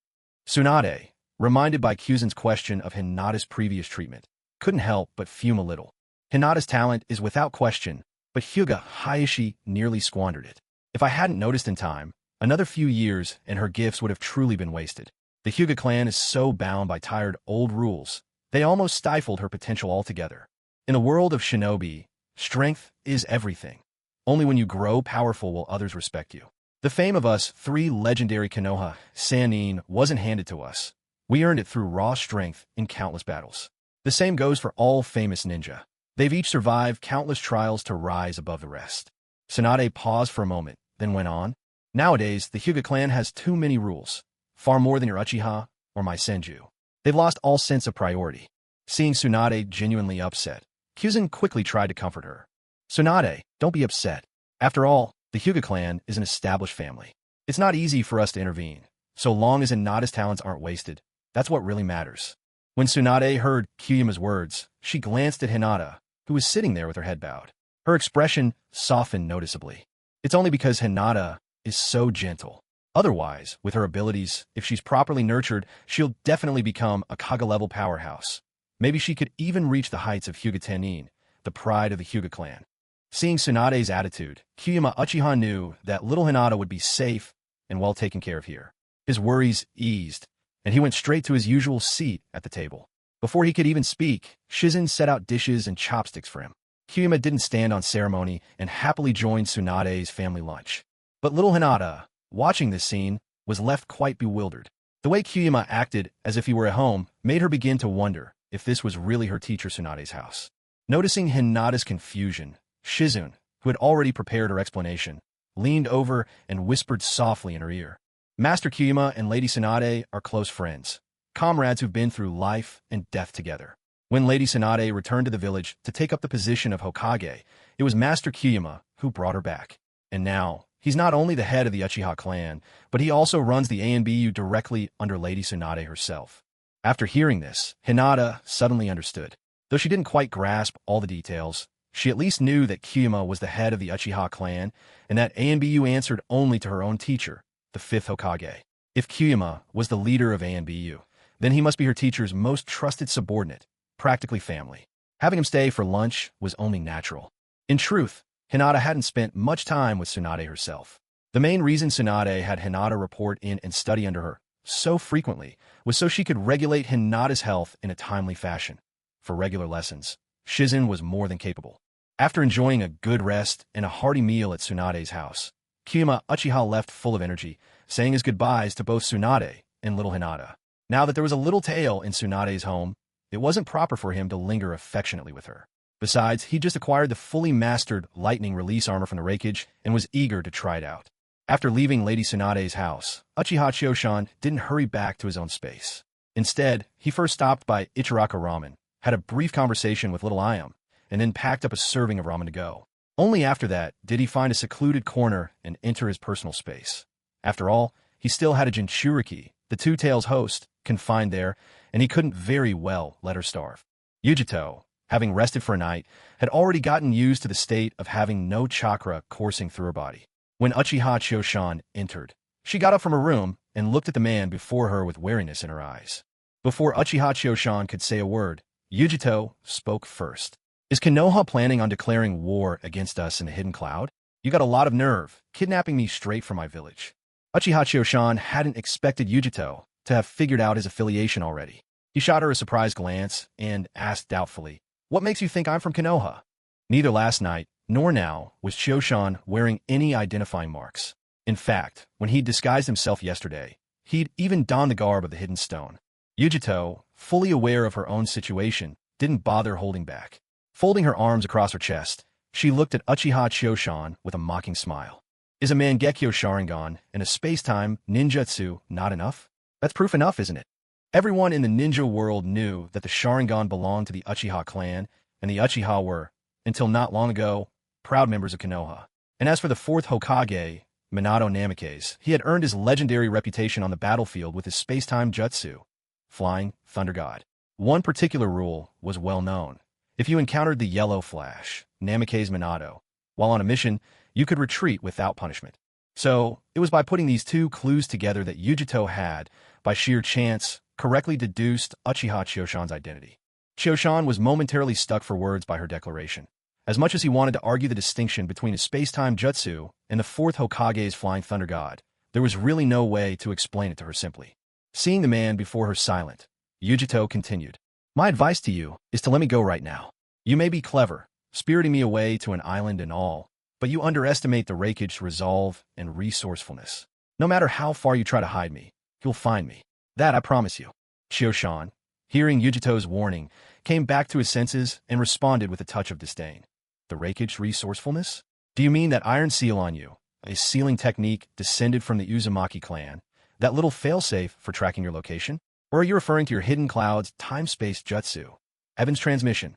Tsunade, reminded by Kyuzen's question of Hinata's previous treatment, couldn't help but fume a little. Hinata's talent is without question, but Hyuga Hayashi nearly squandered it. If I hadn't noticed in time, another few years and her gifts would have truly been wasted. The Hyuga clan is so bound by tired old rules, they almost stifled her potential altogether. In the world of Shinobi, strength is everything. Only when you grow powerful will others respect you. The fame of us three legendary Konoha Sannin wasn't handed to us. We earned it through raw strength in countless battles. The same goes for all famous ninja. They've each survived countless trials to rise above the rest. Tsunade paused for a moment, then went on. Nowadays, the Hyuga clan has too many rules, far more than your Uchiha or my Senju. They've lost all sense of priority. Seeing Tsunade genuinely upset, Kyuzen quickly tried to comfort her. "Tsunade, don't be upset. After all, the Hyuga clan is an established family. It's not easy for us to intervene, so long as Hinata's talents aren't wasted. That's what really matters." When Tsunade heard Kyuuma's words, she glanced at Hinata, who was sitting there with her head bowed. Her expression softened noticeably. It's only because Hinata is so gentle. Otherwise, with her abilities, if she's properly nurtured, she'll definitely become a Kaga-level powerhouse. Maybe she could even reach the heights of Hyuga Tennin, the pride of the Hyuga clan. Seeing Tsunade's attitude, Kyuuma Uchiha knew that little Hinata would be safe and well taken care of here. His worries eased, and he went straight to his usual seat at the table. Before he could even speak, Shizen set out dishes and chopsticks for him. Kyuuma didn't stand on ceremony and happily joined Tsunade's family lunch. But little Hinata, watching this scene, was left quite bewildered. The way Kyuyama acted as if he were at home made her begin to wonder if this was really her teacher Tsunade's house. Noticing Hinata's confusion, Shizune, who had already prepared her explanation, leaned over and whispered softly in her ear. Master Kyuyama and Lady Tsunade are close friends, comrades who've been through life and death together. When Lady Tsunade returned to the village to take up the position of Hokage, it was Master Kyuyama who brought her back. And now, he's not only the head of the Uchiha clan, but he also runs the ANBU directly under Lady Tsunade herself. After hearing this, Hinata suddenly understood. Though she didn't quite grasp all the details, she at least knew that Kyuyama was the head of the Uchiha clan, and that ANBU answered only to her own teacher, the 5th Hokage. If Kyuyama was the leader of ANBU, then he must be her teacher's most trusted subordinate, practically family. Having him stay for lunch was only natural. In truth, Hinata hadn't spent much time with Tsunade herself. The main reason Tsunade had Hinata report in and study under her so frequently was so she could regulate Hinata's health in a timely fashion. For regular lessons, Shizune was more than capable. After enjoying a good rest and a hearty meal at Tsunade's house, Kyuyama Uchiha left full of energy, saying his goodbyes to both Tsunade and little Hinata. Now that there was a little tail in Tsunade's home, it wasn't proper for him to linger affectionately with her. Besides, he just acquired the fully mastered lightning release armor from the Raikage and was eager to try it out. After leaving Lady Tsunade's house, Uchiha Choshan didn't hurry back to his own space. Instead, he first stopped by Ichiraka Ramen, had a brief conversation with little Ayam, and then packed up a serving of ramen to go. Only after that did he find a secluded corner and enter his personal space. After all, he still had a Jinchuriki, the Two Tails host, confined there, and he couldn't very well let her starve. Yujito, having rested for a night, had already gotten used to the state of having no chakra coursing through her body. When Uchiha Choshan entered, she got up from her room and looked at the man before her with wariness in her eyes. Before Uchiha Choshan could say a word, Yujito spoke first. Is Konoha planning on declaring war against us in the Hidden Cloud? You got a lot of nerve, kidnapping me straight from my village. Uchiha Choshan hadn't expected Yujito to have figured out his affiliation already. He shot her a surprised glance and asked doubtfully, "What makes you think I'm from Konoha?" Neither last night nor now was Choshan wearing any identifying marks. In fact, when he'd disguised himself yesterday, he'd even donned the garb of the Hidden Stone. Yujito, fully aware of her own situation, didn't bother holding back. Folding her arms across her chest, she looked at Uchiha Choshan with a mocking smile. Is a Mangekyo Sharingan and a space-time ninjutsu not enough? That's proof enough, isn't it? Everyone in the ninja world knew that the Sharingan belonged to the Uchiha clan, and the Uchiha were, until not long ago, proud members of Konoha. And as for the 4th Hokage, Minato Namikaze, he had earned his legendary reputation on the battlefield with his space-time jutsu, Flying Thunder God. One particular rule was well known. If you encountered the Yellow Flash, Namikaze Minato, while on a mission, you could retreat without punishment. So, it was by putting these two clues together that Yujito had, by sheer chance, correctly deduced Uchiha Choshan's identity. Choshan was momentarily stuck for words by her declaration. As much as he wanted to argue the distinction between his space-time jutsu and the 4th Hokage's Flying Thunder God, there was really no way to explain it to her simply. Seeing the man before her silent, Yujito continued, "My advice to you is to let me go right now. You may be clever, spiriting me away to an island and all, but you underestimate the Raikage's resolve and resourcefulness. No matter how far you try to hide me, you'll find me. That I promise you." Choshan, hearing Yujito's warning, came back to his senses and responded with a touch of disdain. The Raikage's resourcefulness? Do you mean that iron seal on you, a sealing technique descended from the Uzumaki clan, that little failsafe for tracking your location? Or are you referring to your Hidden Cloud's time-space jutsu, Heaven's Transmission?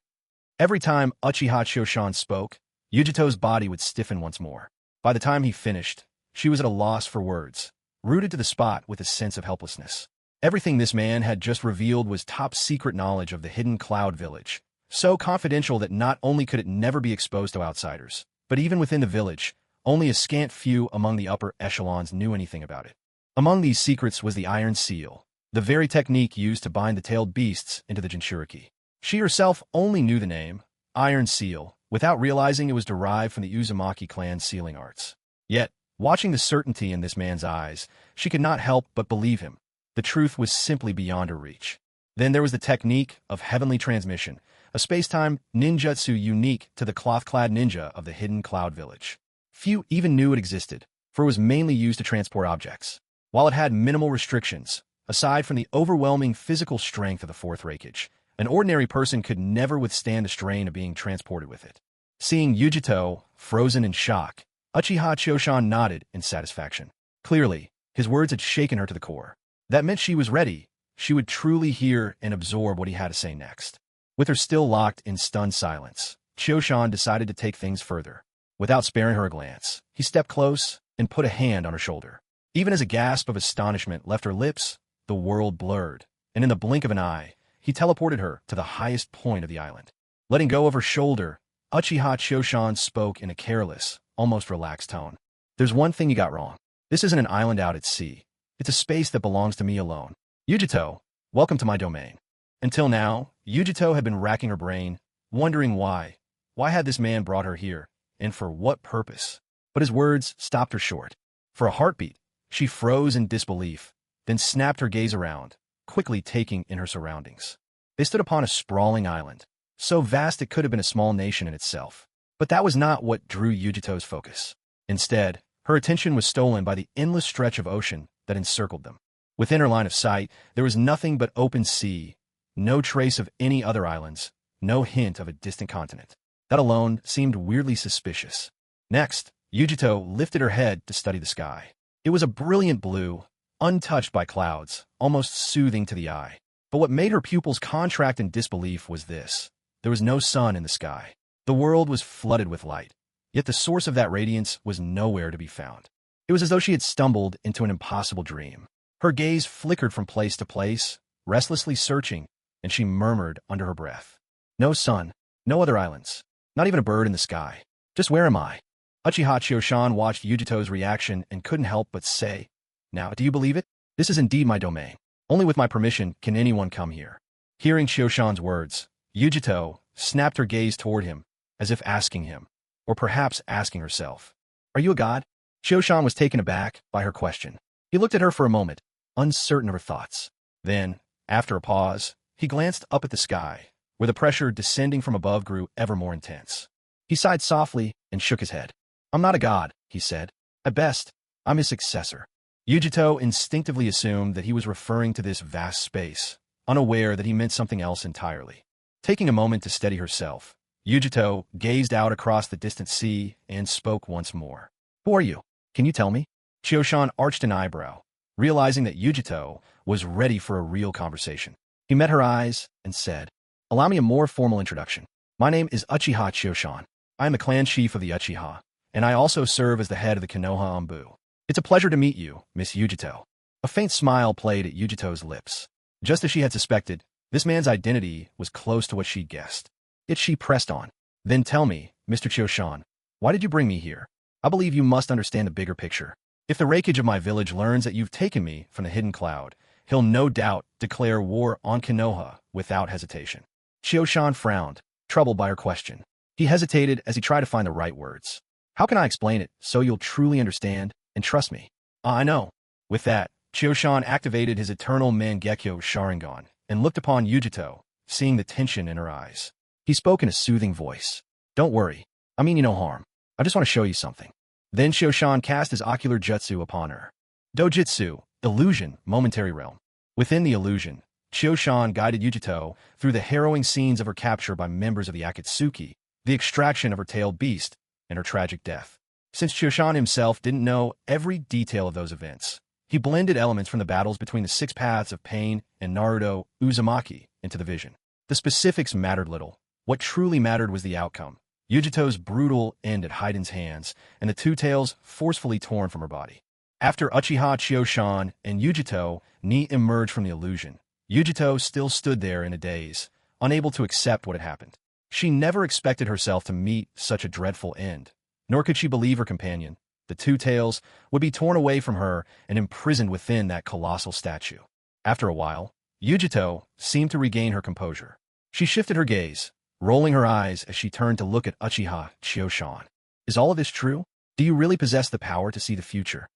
Every time Uchiha Choshan spoke, Yujito's body would stiffen once more. By the time he finished, she was at a loss for words, rooted to the spot with a sense of helplessness. Everything this man had just revealed was top-secret knowledge of the Hidden Cloud village, so confidential that not only could it never be exposed to outsiders, but even within the village, only a scant few among the upper echelons knew anything about it. Among these secrets was the Iron Seal, the very technique used to bind the tailed beasts into the Jinchuriki. She herself only knew the name, Iron Seal, without realizing it was derived from the Uzumaki clan's sealing arts. Yet, watching the certainty in this man's eyes, she could not help but believe him. The truth was simply beyond her reach. Then there was the technique of heavenly transmission, a space-time ninjutsu unique to the cloth-clad ninja of the Hidden Cloud village. Few even knew it existed, for it was mainly used to transport objects. While it had minimal restrictions, aside from the overwhelming physical strength of the fourth raikage, an ordinary person could never withstand the strain of being transported with it. Seeing Yujito frozen in shock, Uchiha Choshan nodded in satisfaction. Clearly, his words had shaken her to the core. That meant she was ready. She would truly hear and absorb what he had to say next. With her still locked in stunned silence, Choshan decided to take things further. Without sparing her a glance, he stepped close and put a hand on her shoulder. Even as a gasp of astonishment left her lips, the world blurred, and in the blink of an eye, he teleported her to the highest point of the island. Letting go of her shoulder, Uchiha Choshan spoke in a careless, almost relaxed tone. There's one thing you got wrong. This isn't an island out at sea. It's a space that belongs to me alone. Yujito, welcome to my domain. Until now, Yujito had been racking her brain, wondering why. Why had this man brought her here, and for what purpose? But his words stopped her short. For a heartbeat, she froze in disbelief, then snapped her gaze around, quickly taking in her surroundings. They stood upon a sprawling island, so vast it could have been a small nation in itself. But that was not what drew Yujito's focus. Instead, her attention was stolen by the endless stretch of ocean that encircled them. Within her line of sight, there was nothing but open sea, no trace of any other islands, no hint of a distant continent. That alone seemed weirdly suspicious. Next, Yujito lifted her head to study the sky. It was a brilliant blue, untouched by clouds, almost soothing to the eye. But what made her pupils contract in disbelief was this. There was no sun in the sky. The world was flooded with light, yet the source of that radiance was nowhere to be found. It was as though she had stumbled into an impossible dream. Her gaze flickered from place to place, restlessly searching, and she murmured under her breath. No sun, no other islands, not even a bird in the sky. Just where am I? Uchiha Choshan watched Yujito's reaction and couldn't help but say, Now, do you believe it? This is indeed my domain. Only with my permission can anyone come here. Hearing Choshan's words, Yujito snapped her gaze toward him, as if asking him, or perhaps asking herself, Are you a god? Choshan was taken aback by her question. He looked at her for a moment, uncertain of her thoughts. Then, after a pause, he glanced up at the sky, where the pressure descending from above grew ever more intense. He sighed softly and shook his head. I'm not a god, he said. At best, I'm his successor. Yujito instinctively assumed that he was referring to this vast space, unaware that he meant something else entirely. Taking a moment to steady herself, Yujito gazed out across the distant sea and spoke once more. Who are you? Can you tell me? Choshan arched an eyebrow, realizing that Yujito was ready for a real conversation. He met her eyes and said, Allow me a more formal introduction. My name is Uchiha Choshan. I am the clan chief of the Uchiha, and I also serve as the head of the Konoha Anbu. It's a pleasure to meet you, Miss Yujito. A faint smile played at Yujito's lips. Just as she had suspected, this man's identity was close to what she guessed. Yet she pressed on. Then tell me, Mr. Choshan, why did you bring me here? I believe you must understand the bigger picture. If the raikage of my village learns that you've taken me from the hidden cloud, he'll no doubt declare war on Konoha without hesitation. Choshan frowned, troubled by her question. He hesitated as he tried to find the right words. How can I explain it so you'll truly understand and trust me? I know. With that, Choshan activated his eternal Mangekyo Sharingan and looked upon Yujito, seeing the tension in her eyes. He spoke in a soothing voice. Don't worry. I mean you no harm. I just want to show you something. Then Choshan cast his ocular jutsu upon her. Dojutsu, illusion, momentary realm. Within the illusion, Choshan guided Yujito through the harrowing scenes of her capture by members of the Akatsuki, the extraction of her tailed beast, and her tragic death. Since Choshan himself didn't know every detail of those events, he blended elements from the battles between the Six Paths of Pain and Naruto Uzumaki into the vision. The specifics mattered little. What truly mattered was the outcome. Yujito's brutal end at Haiden's hands, and the two tails forcefully torn from her body. After Uchiha Choshan and Yujito emerged from the illusion, Yujito still stood there in a daze, unable to accept what had happened. She never expected herself to meet such a dreadful end, nor could she believe her companion, the two tails, would be torn away from her and imprisoned within that colossal statue. After a while, Yujito seemed to regain her composure. She shifted her gaze, rolling her eyes as she turned to look at Uchiha Choshan. Is all of this true? Do you really possess the power to see the future?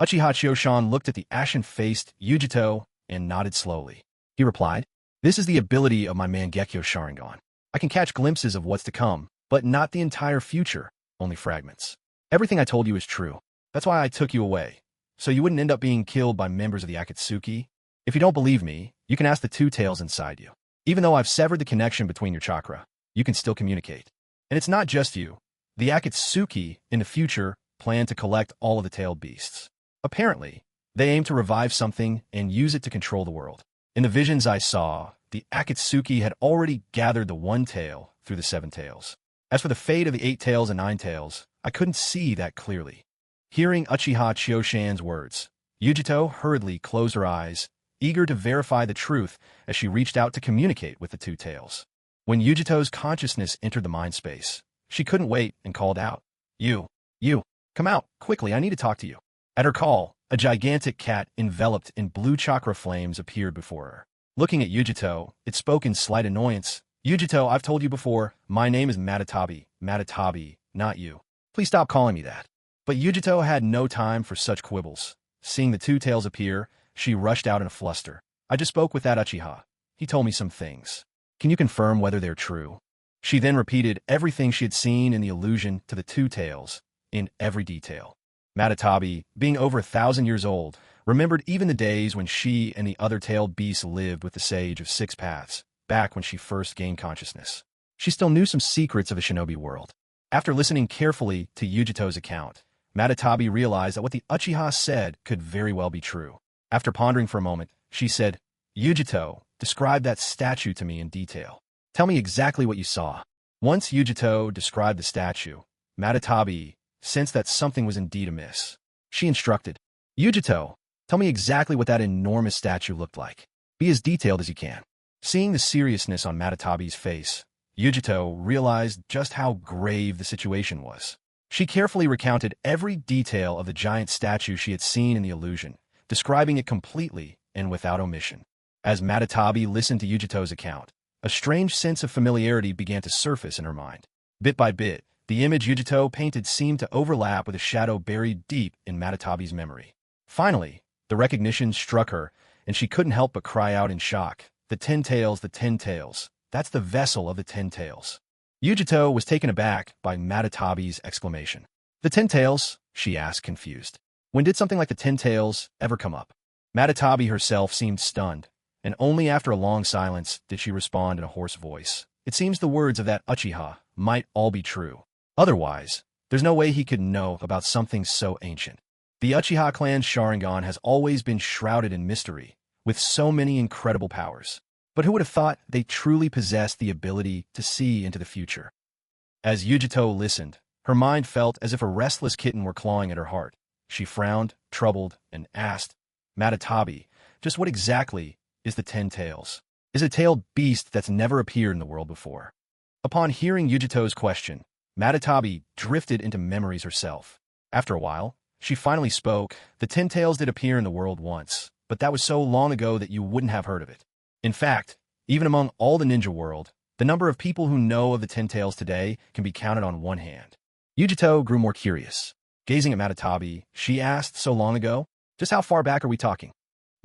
Uchiha Choshan looked at the ashen-faced Yujito and nodded slowly. He replied, This is the ability of my Mangekyo Sharingan. I can catch glimpses of what's to come, but not the entire future, only fragments. Everything I told you is true. That's why I took you away, so you wouldn't end up being killed by members of the Akatsuki. If you don't believe me, you can ask the two tails inside you. Even though I've severed the connection between your chakra, you can still communicate. And it's not just you. The Akatsuki, in the future, plan to collect all of the tailed beasts. Apparently, they aim to revive something and use it to control the world. In the visions I saw, the Akatsuki had already gathered the one tail through the seven tails. As for the fate of the 8 tails and 9 tails, I couldn't see that clearly. Hearing Uchiha Chioshan's words, Yujito hurriedly closed her eyes, eager to verify the truth as she reached out to communicate with the two tails. When Yujito's consciousness entered the mind space, she couldn't wait and called out, You, come out, quickly, I need to talk to you. At her call, a gigantic cat enveloped in blue chakra flames appeared before her. Looking at Yujito, it spoke in slight annoyance. Yujito, I've told you before, my name is Matatabi, not you. Please stop calling me that. But Yujito had no time for such quibbles. Seeing the two tails appear, she rushed out in a fluster. I just spoke with that Uchiha. He told me some things. Can you confirm whether they're true? She then repeated everything she had seen in the illusion to the two tails, in every detail. Matatabi, being over 1,000 years old, remembered even the days when she and the other tailed beasts lived with the Sage of Six Paths, back when she first gained consciousness. She still knew some secrets of the Shinobi world. After listening carefully to Yujito's account, Matatabi realized that what the Uchiha said could very well be true. After pondering for a moment, she said, Yujito, describe that statue to me in detail. Tell me exactly what you saw. Once Yujito described the statue, Matatabi sensed that something was indeed amiss. She instructed, Yujito, tell me exactly what that enormous statue looked like. Be as detailed as you can. Seeing the seriousness on Matatabi's face, Yujito realized just how grave the situation was. She carefully recounted every detail of the giant statue she had seen in the illusion, describing it completely and without omission. As Matatabi listened to Yujito's account, a strange sense of familiarity began to surface in her mind. Bit by bit, the image Yujito painted seemed to overlap with a shadow buried deep in Matatabi's memory. Finally, the recognition struck her, and she couldn't help but cry out in shock. The 10 tails, the 10 tails. That's the vessel of the 10 tails. Yujito was taken aback by Matatabi's exclamation. The 10 tails? She asked, confused. When did something like the 10 tails ever come up? Matatabi herself seemed stunned, and only after a long silence did she respond in a hoarse voice. It seems the words of that Uchiha might all be true. Otherwise, there's no way he could know about something so ancient. The Uchiha clan's Sharingan has always been shrouded in mystery, with so many incredible powers. But who would have thought they truly possessed the ability to see into the future? As Yujito listened, her mind felt as if a restless kitten were clawing at her heart. She frowned, troubled, and asked, Matatabi, just what exactly is the 10 tails? Is a tailed beast that's never appeared in the world before? Upon hearing Yujito's question, Matatabi drifted into memories herself. After a while, she finally spoke. The 10 tails did appear in the world once, but that was so long ago that you wouldn't have heard of it. In fact, even among all the ninja world, the number of people who know of the 10 tails today can be counted on one hand. Yujito grew more curious. Gazing at Matatabi, she asked, so long ago? Just how far back are we talking?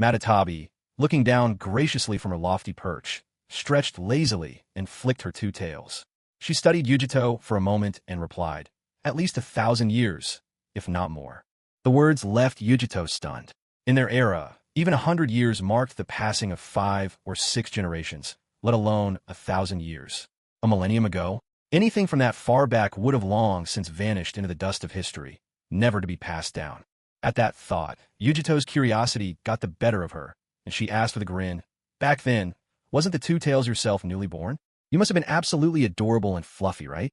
Matatabi, looking down graciously from her lofty perch, stretched lazily and flicked her 2 tails. She studied Yujito for a moment and replied, at least 1,000 years, if not more. The words left Yujito stunned. In their era, even 100 years marked the passing of 5 or 6 generations, let alone 1,000 years. A millennium ago, anything from that far back would have long since vanished into the dust of history, never to be passed down. At that thought, Yujito's curiosity got the better of her, and she asked with a grin, back then, wasn't the 2 tails yourself newly born? You must have been absolutely adorable and fluffy, right?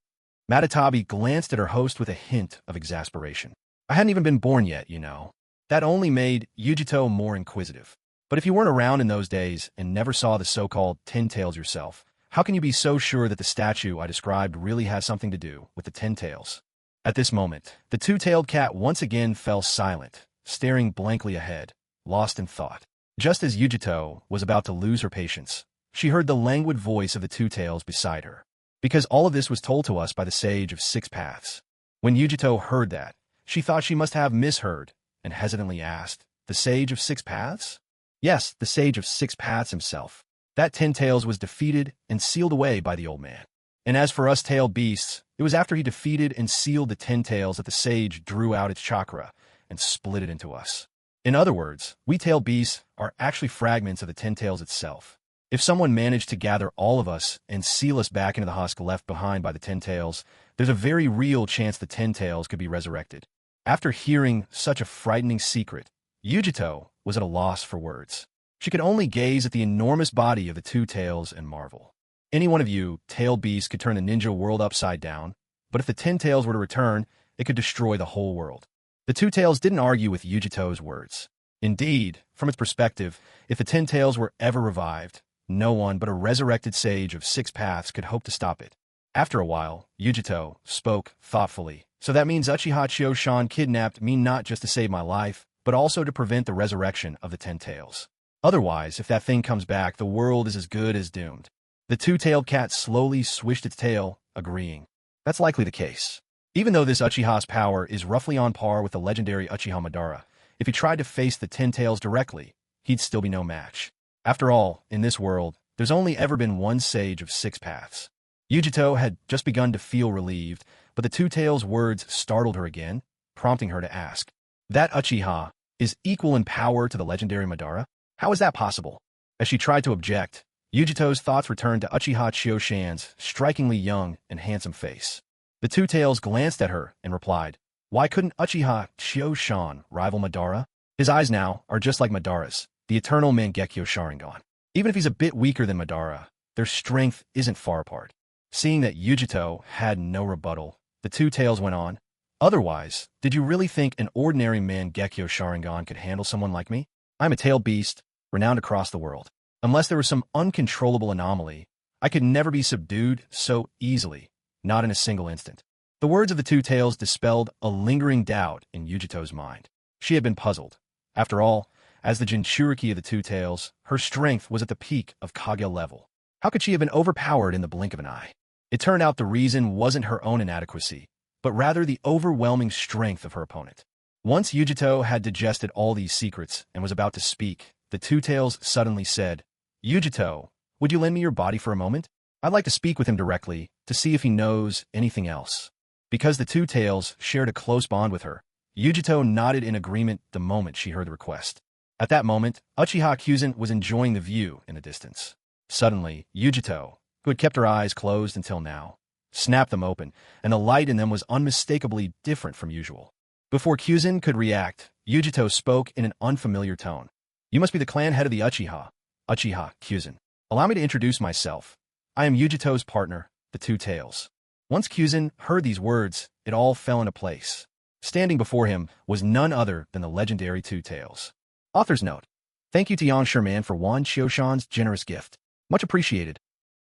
Matatabi glanced at her host with a hint of exasperation. I hadn't even been born yet, you know. That only made Yujito more inquisitive. But if you weren't around in those days and never saw the so-called 10 tails yourself, how can you be so sure that the statue I described really has something to do with the 10 tails? At this moment, the 2-tailed cat once again fell silent, staring blankly ahead, lost in thought. Just as Yujito was about to lose her patience, she heard the languid voice of the 2 tails beside her. Because all of this was told to us by the Sage of Six Paths. When Yujito heard that, she thought she must have misheard, and hesitantly asked, the Sage of Six Paths? Yes, the Sage of Six Paths himself. That 10 tails was defeated and sealed away by the old man. And as for us tailed beasts, It was after he defeated and sealed the 10 tails that the sage drew out its chakra and split it into us. In other words, we tailed beasts are actually fragments of the 10 tails itself. If someone managed to gather all of us and seal us back into the husk left behind by the 10 tails, there's a very real chance the 10 tails could be resurrected. After hearing such a frightening secret, Yujito was at a loss for words. She could only gaze at the enormous body of the 2 tails and marvel. Any one of you tailed beasts could turn the ninja world upside down, but if the 10 tails were to return, it could destroy the whole world. The 2 tails didn't argue with Yujito's words. Indeed, from its perspective, if the 10 tails were ever revived, no one but a resurrected sage of 6 paths could hope to stop it. After a while, Yujito spoke thoughtfully. So that means Uchiha Chio-shan kidnapped me not just to save my life, but also to prevent the resurrection of the 10 tails. Otherwise, if that thing comes back, the world is as good as doomed. The 2-tailed cat slowly swished its tail, agreeing. That's likely the case. Even though this Uchiha's power is roughly on par with the legendary Uchiha Madara, if he tried to face the 10 tails directly, he'd still be no match. After all, in this world, there's only ever been one sage of 6 paths. Yujito had just begun to feel relieved, but the 2 tails' words startled her again, prompting her to ask, "That Uchiha is equal in power to the legendary Madara? How is that possible?" As she tried to object, Yujito's thoughts returned to Uchiha Chio-shan's strikingly young and handsome face. The 2 tails glanced at her and replied, "Why couldn't Uchiha Chio-shan rival Madara? His eyes now are just like Madara's, the eternal Mangekyo Sharingan. Even if he's a bit weaker than Madara, their strength isn't far apart." Seeing that Yujito had no rebuttal, the 2 tails went on, "Otherwise, did you really think an ordinary Mangekyo Sharingan could handle someone like me? I'm a tailed beast, renowned across the world. Unless there was some uncontrollable anomaly, I could never be subdued so easily, not in a single instant." The words of the 2 tails dispelled a lingering doubt in Yujito's mind. She had been puzzled. After all, as the Jinchuriki of the 2 tails, her strength was at the peak of Kage level. How could she have been overpowered in the blink of an eye? It turned out the reason wasn't her own inadequacy, but rather the overwhelming strength of her opponent. Once Yujito had digested all these secrets and was about to speak, the 2 tails suddenly said, "Yujito, would you lend me your body for a moment? I'd like to speak with him directly to see if he knows anything else." Because the 2 tails shared a close bond with her, Yujito nodded in agreement the moment she heard the request. At that moment, Uchiha Kyuzen was enjoying the view in the distance. Suddenly, Yujito, who had kept her eyes closed until now, snapped them open, and the light in them was unmistakably different from usual. Before Kyuzen could react, Yujito spoke in an unfamiliar tone. "You must be the clan head of the Uchiha Kyuzen. Allow me to introduce myself. I am Yujito's partner, the 2 tails." Once Kyuzen heard these words, it all fell into place. Standing before him was none other than the legendary 2 tails. Author's note: Thank you to Yang Sherman for Wan Qiushan's generous gift. Much appreciated.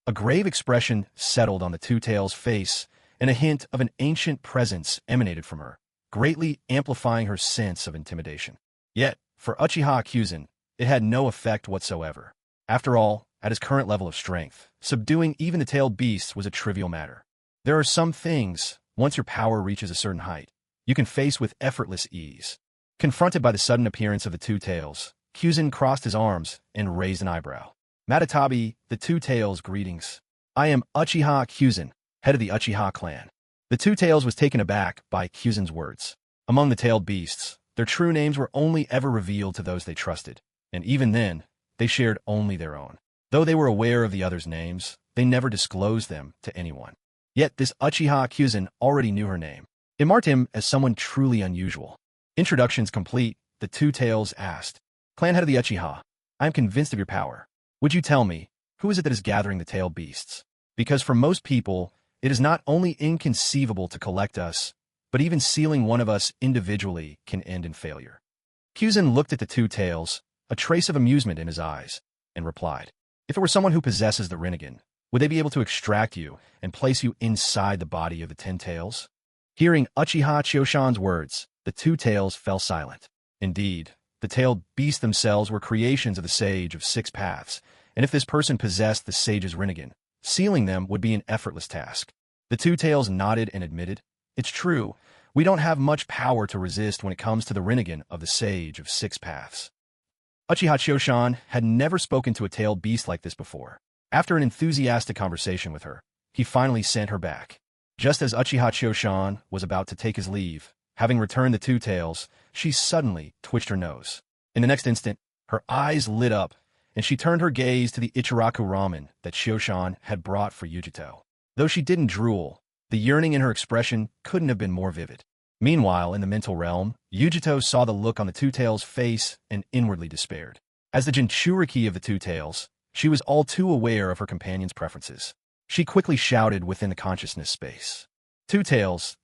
A grave expression settled on the 2 tails' face, and a hint of an ancient presence emanated from her, greatly amplifying her sense of intimidation. Yet, for Uchiha Kyuzen, it had no effect whatsoever. After all, at his current level of strength, subduing even the tailed beasts was a trivial matter. There are some things, once your power reaches a certain height, you can face with effortless ease. Confronted by the sudden appearance of the 2 tails, Kyuzen crossed his arms and raised an eyebrow. "Matatabi, the 2 tails, greetings. I am Uchiha Kyuzen, head of the Uchiha clan." The 2 tails was taken aback by Kyuzen's words. Among the tailed beasts, their true names were only ever revealed to those they trusted, and even then, they shared only their own. Though they were aware of the others' names, they never disclosed them to anyone. Yet this Uchiha Kyuzen already knew her name. It marked him as someone truly unusual. Introductions complete, the 2 tails asked, "Clan head of the Uchiha, I am convinced of your power. Would you tell me, who is it that is gathering the tailed beasts? Because for most people, it is not only inconceivable to collect us, but even sealing one of us individually can end in failure." Kyuzen looked at the 2 tails, a trace of amusement in his eyes, and replied, "If it were someone who possesses the Rinnegan, would they be able to extract you and place you inside the body of the 10 tails?" Hearing Uchiha Chio-shan's words, the 2 tails fell silent. Indeed, the tailed beasts themselves were creations of the sage of 6 paths, and if this person possessed the sage's Rinnegan, sealing them would be an effortless task. The 2 tails nodded and admitted, "It's true, we don't have much power to resist when it comes to the Rinnegan of the sage of 6 paths." Uchiha Chio-shan had never spoken to a tailed beast like this before. After an enthusiastic conversation with her, he finally sent her back. Just as Uchiha Choshan was about to take his leave, having returned the two tails, she suddenly twitched her nose. In the next instant, her eyes lit up, and she turned her gaze to the Ichiraku ramen that Choshan had brought for Yujito. Though she didn't drool, the yearning in her expression couldn't have been more vivid. Meanwhile, in the mental realm, Yujito saw the look on the two tails' face and inwardly despaired. As the Jinchuriki of the two tails, she was all too aware of her companion's preferences. She quickly shouted within the consciousness space. Two tails,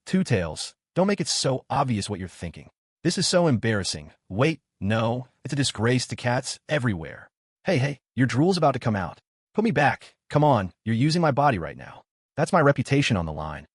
don't make it so obvious what you're thinking. This is so embarrassing. Wait, no, it's a disgrace to cats everywhere. Hey, your drool's about to come out. Put me back. Come on, you're using my body right now. That's my reputation on the line.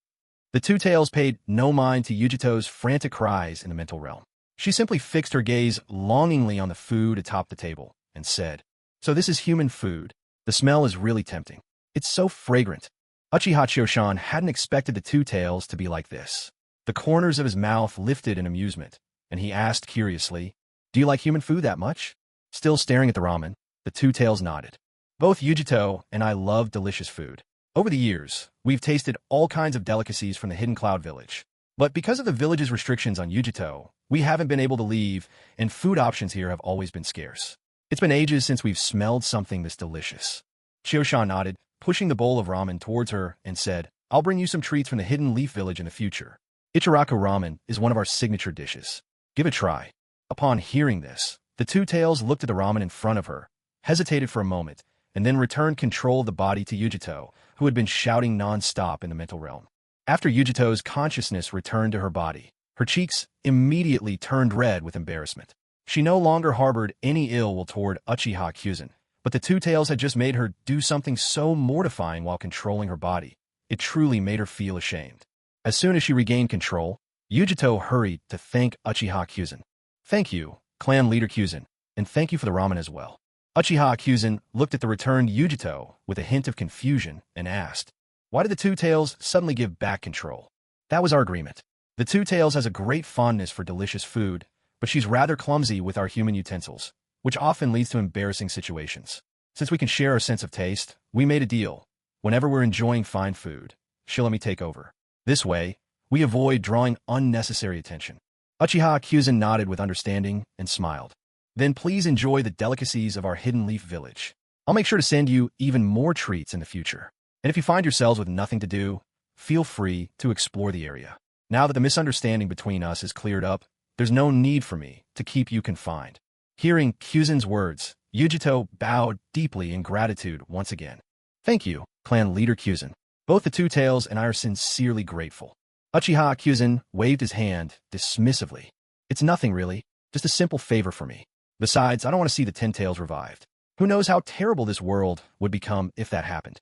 The two tails paid no mind to Yujito's frantic cries in the mental realm. She simply fixed her gaze longingly on the food atop the table and said, "So this is human food. The smell is really tempting. It's so fragrant." Uchiha Choshan hadn't expected the two tails to be like this. The corners of his mouth lifted in amusement, and he asked curiously, "Do you like human food that much?" Still staring at the ramen, the two tails nodded. "Both Yujito and I love delicious food. Over the years, we've tasted all kinds of delicacies from the Hidden Cloud Village. But because of the village's restrictions on Yujito, we haven't been able to leave, and food options here have always been scarce. It's been ages since we've smelled something this delicious." Choshan nodded, pushing the bowl of ramen towards her, and said, "I'll bring you some treats from the Hidden Leaf Village in the future. Ichiraku ramen is one of our signature dishes. Give it a try." Upon hearing this, the two tails looked at the ramen in front of her, hesitated for a moment, and then returned control of the body to Yujito, who had been shouting non-stop in the mental realm. After Yujito's consciousness returned to her body, her cheeks immediately turned red with embarrassment. She no longer harbored any ill will toward Uchiha Kyuzen, but the two tails had just made her do something so mortifying while controlling her body. It truly made her feel ashamed. As soon as she regained control, Yujito hurried to thank Uchiha Kyuzen. "Thank you, clan leader Kyuzen, and thank you for the ramen as well." Uchiha Kyuzen looked at the returned Yujito with a hint of confusion and asked, "Why did the two tails suddenly give back control?" "That was our agreement. The two tails has a great fondness for delicious food, but she's rather clumsy with our human utensils, which often leads to embarrassing situations. Since we can share our sense of taste, we made a deal. Whenever we're enjoying fine food, she'll let me take over. This way, we avoid drawing unnecessary attention." Uchiha Kyuzen nodded with understanding and smiled. "Then please enjoy the delicacies of our Hidden Leaf Village. I'll make sure to send you even more treats in the future. And if you find yourselves with nothing to do, feel free to explore the area. Now that the misunderstanding between us is cleared up, there's no need for me to keep you confined." Hearing Kyuzen's words, Yujito bowed deeply in gratitude once again. "Thank you, clan leader Kyuzen. Both the two tails and I are sincerely grateful." Uchiha Kyuzen waved his hand dismissively. "It's nothing really, just a simple favor for me. Besides, I don't want to see the Ten Tails revived. Who knows how terrible this world would become if that happened."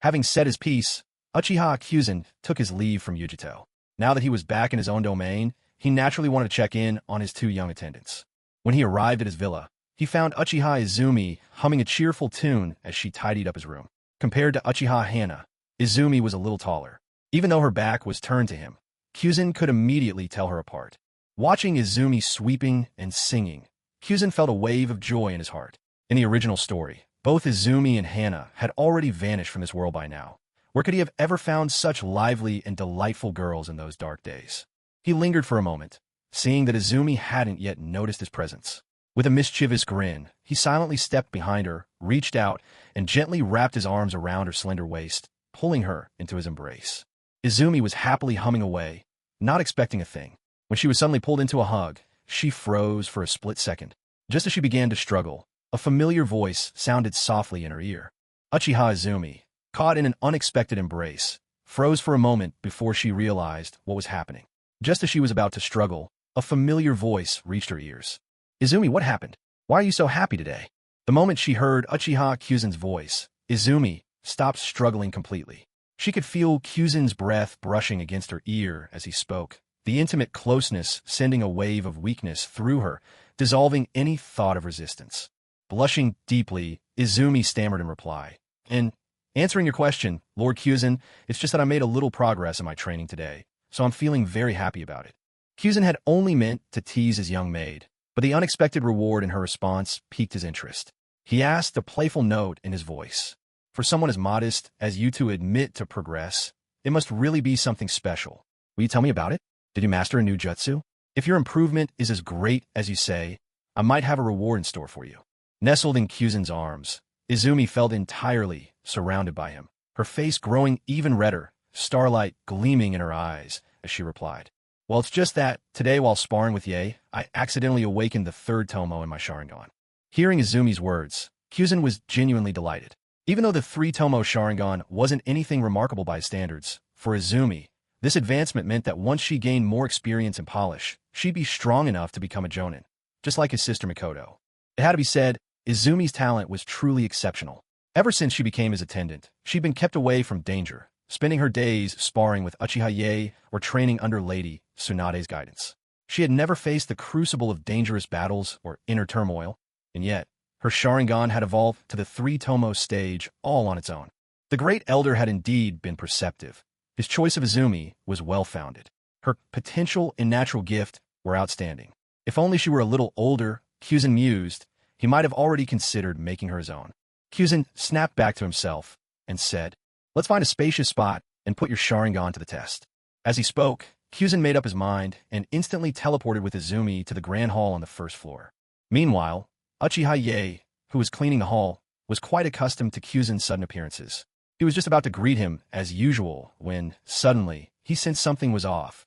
Having said his piece, Uchiha Kyuzen took his leave from Yujito. Now that he was back in his own domain, he naturally wanted to check in on his two young attendants. When he arrived at his villa, he found Uchiha Izumi humming a cheerful tune as she tidied up his room. Compared to Uchiha Hana, Izumi was a little taller. Even though her back was turned to him, Kyuzen could immediately tell her apart. Watching Izumi sweeping and singing, Kyuzen felt a wave of joy in his heart. In the original story, both Izumi and Hana had already vanished from this world by now. Where could he have ever found such lively and delightful girls in those dark days? He lingered for a moment, seeing that Izumi hadn't yet noticed his presence. With a mischievous grin, he silently stepped behind her, reached out, and gently wrapped his arms around her slender waist, pulling her into his embrace. Izumi was happily humming away, not expecting a thing. When she was suddenly pulled into a hug, she froze for a split second. Just as she began to struggle, a familiar voice sounded softly in her ear. Uchiha Izumi, caught in an unexpected embrace, froze for a moment before she realized what was happening. Just as she was about to struggle, a familiar voice reached her ears. "Izumi, what happened? Why are you so happy today?" The moment she heard Uchiha Kyuzen's voice, Izumi stopped struggling completely. She could feel Kyuzen's breath brushing against her ear as he spoke, the intimate closeness sending a wave of weakness through her, dissolving any thought of resistance. Blushing deeply, Izumi stammered in reply. "In answering your question, Lord Kyuzen, it's just that I made a little progress in my training today, so I'm feeling very happy about it." Kyuzen had only meant to tease his young maid, but the unexpected reward in her response piqued his interest. He asked, a playful note in his voice, "For someone as modest as you to admit to progress, It must really be something special. Will you tell me about it? Did you master a new jutsu? If your improvement is as great as you say, I might have a reward in store for you. Nestled in Kyuzen's arms, Izumi felt entirely surrounded by him, her face growing even redder, starlight gleaming in her eyes as she replied. Well, it's just that, today while sparring with Ye, I accidentally awakened the third Tomo in my Sharingan. Hearing Izumi's words, Kyuzen was genuinely delighted. Even though the 3-Tomo Sharingan wasn't anything remarkable by his standards, for Izumi, this advancement meant that once she gained more experience and polish, she'd be strong enough to become a Jonin, just like his sister Mikoto. It had to be said, Izumi's talent was truly exceptional. Ever since she became his attendant, she'd been kept away from danger, spending her days sparring with Uchiha Ye or training under Lady Tsunade's guidance. She had never faced the crucible of dangerous battles or inner turmoil, and yet, her Sharingan had evolved to the 3-Tomo stage all on its own. The great elder had indeed been perceptive. His choice of Izumi was well-founded. Her potential and natural gift were outstanding. If only she were a little older, Kyuzen mused, he might have already considered making her his own. Kyuzen snapped back to himself and said, "Let's find a spacious spot and put your Sharingan to the test." As he spoke, Kyuzen made up his mind and instantly teleported with Izumi to the grand hall on the first floor. Meanwhile, Uchiha Ye, who was cleaning the hall, was quite accustomed to Kyuzen's sudden appearances. He was just about to greet him as usual when, suddenly, he sensed something was off.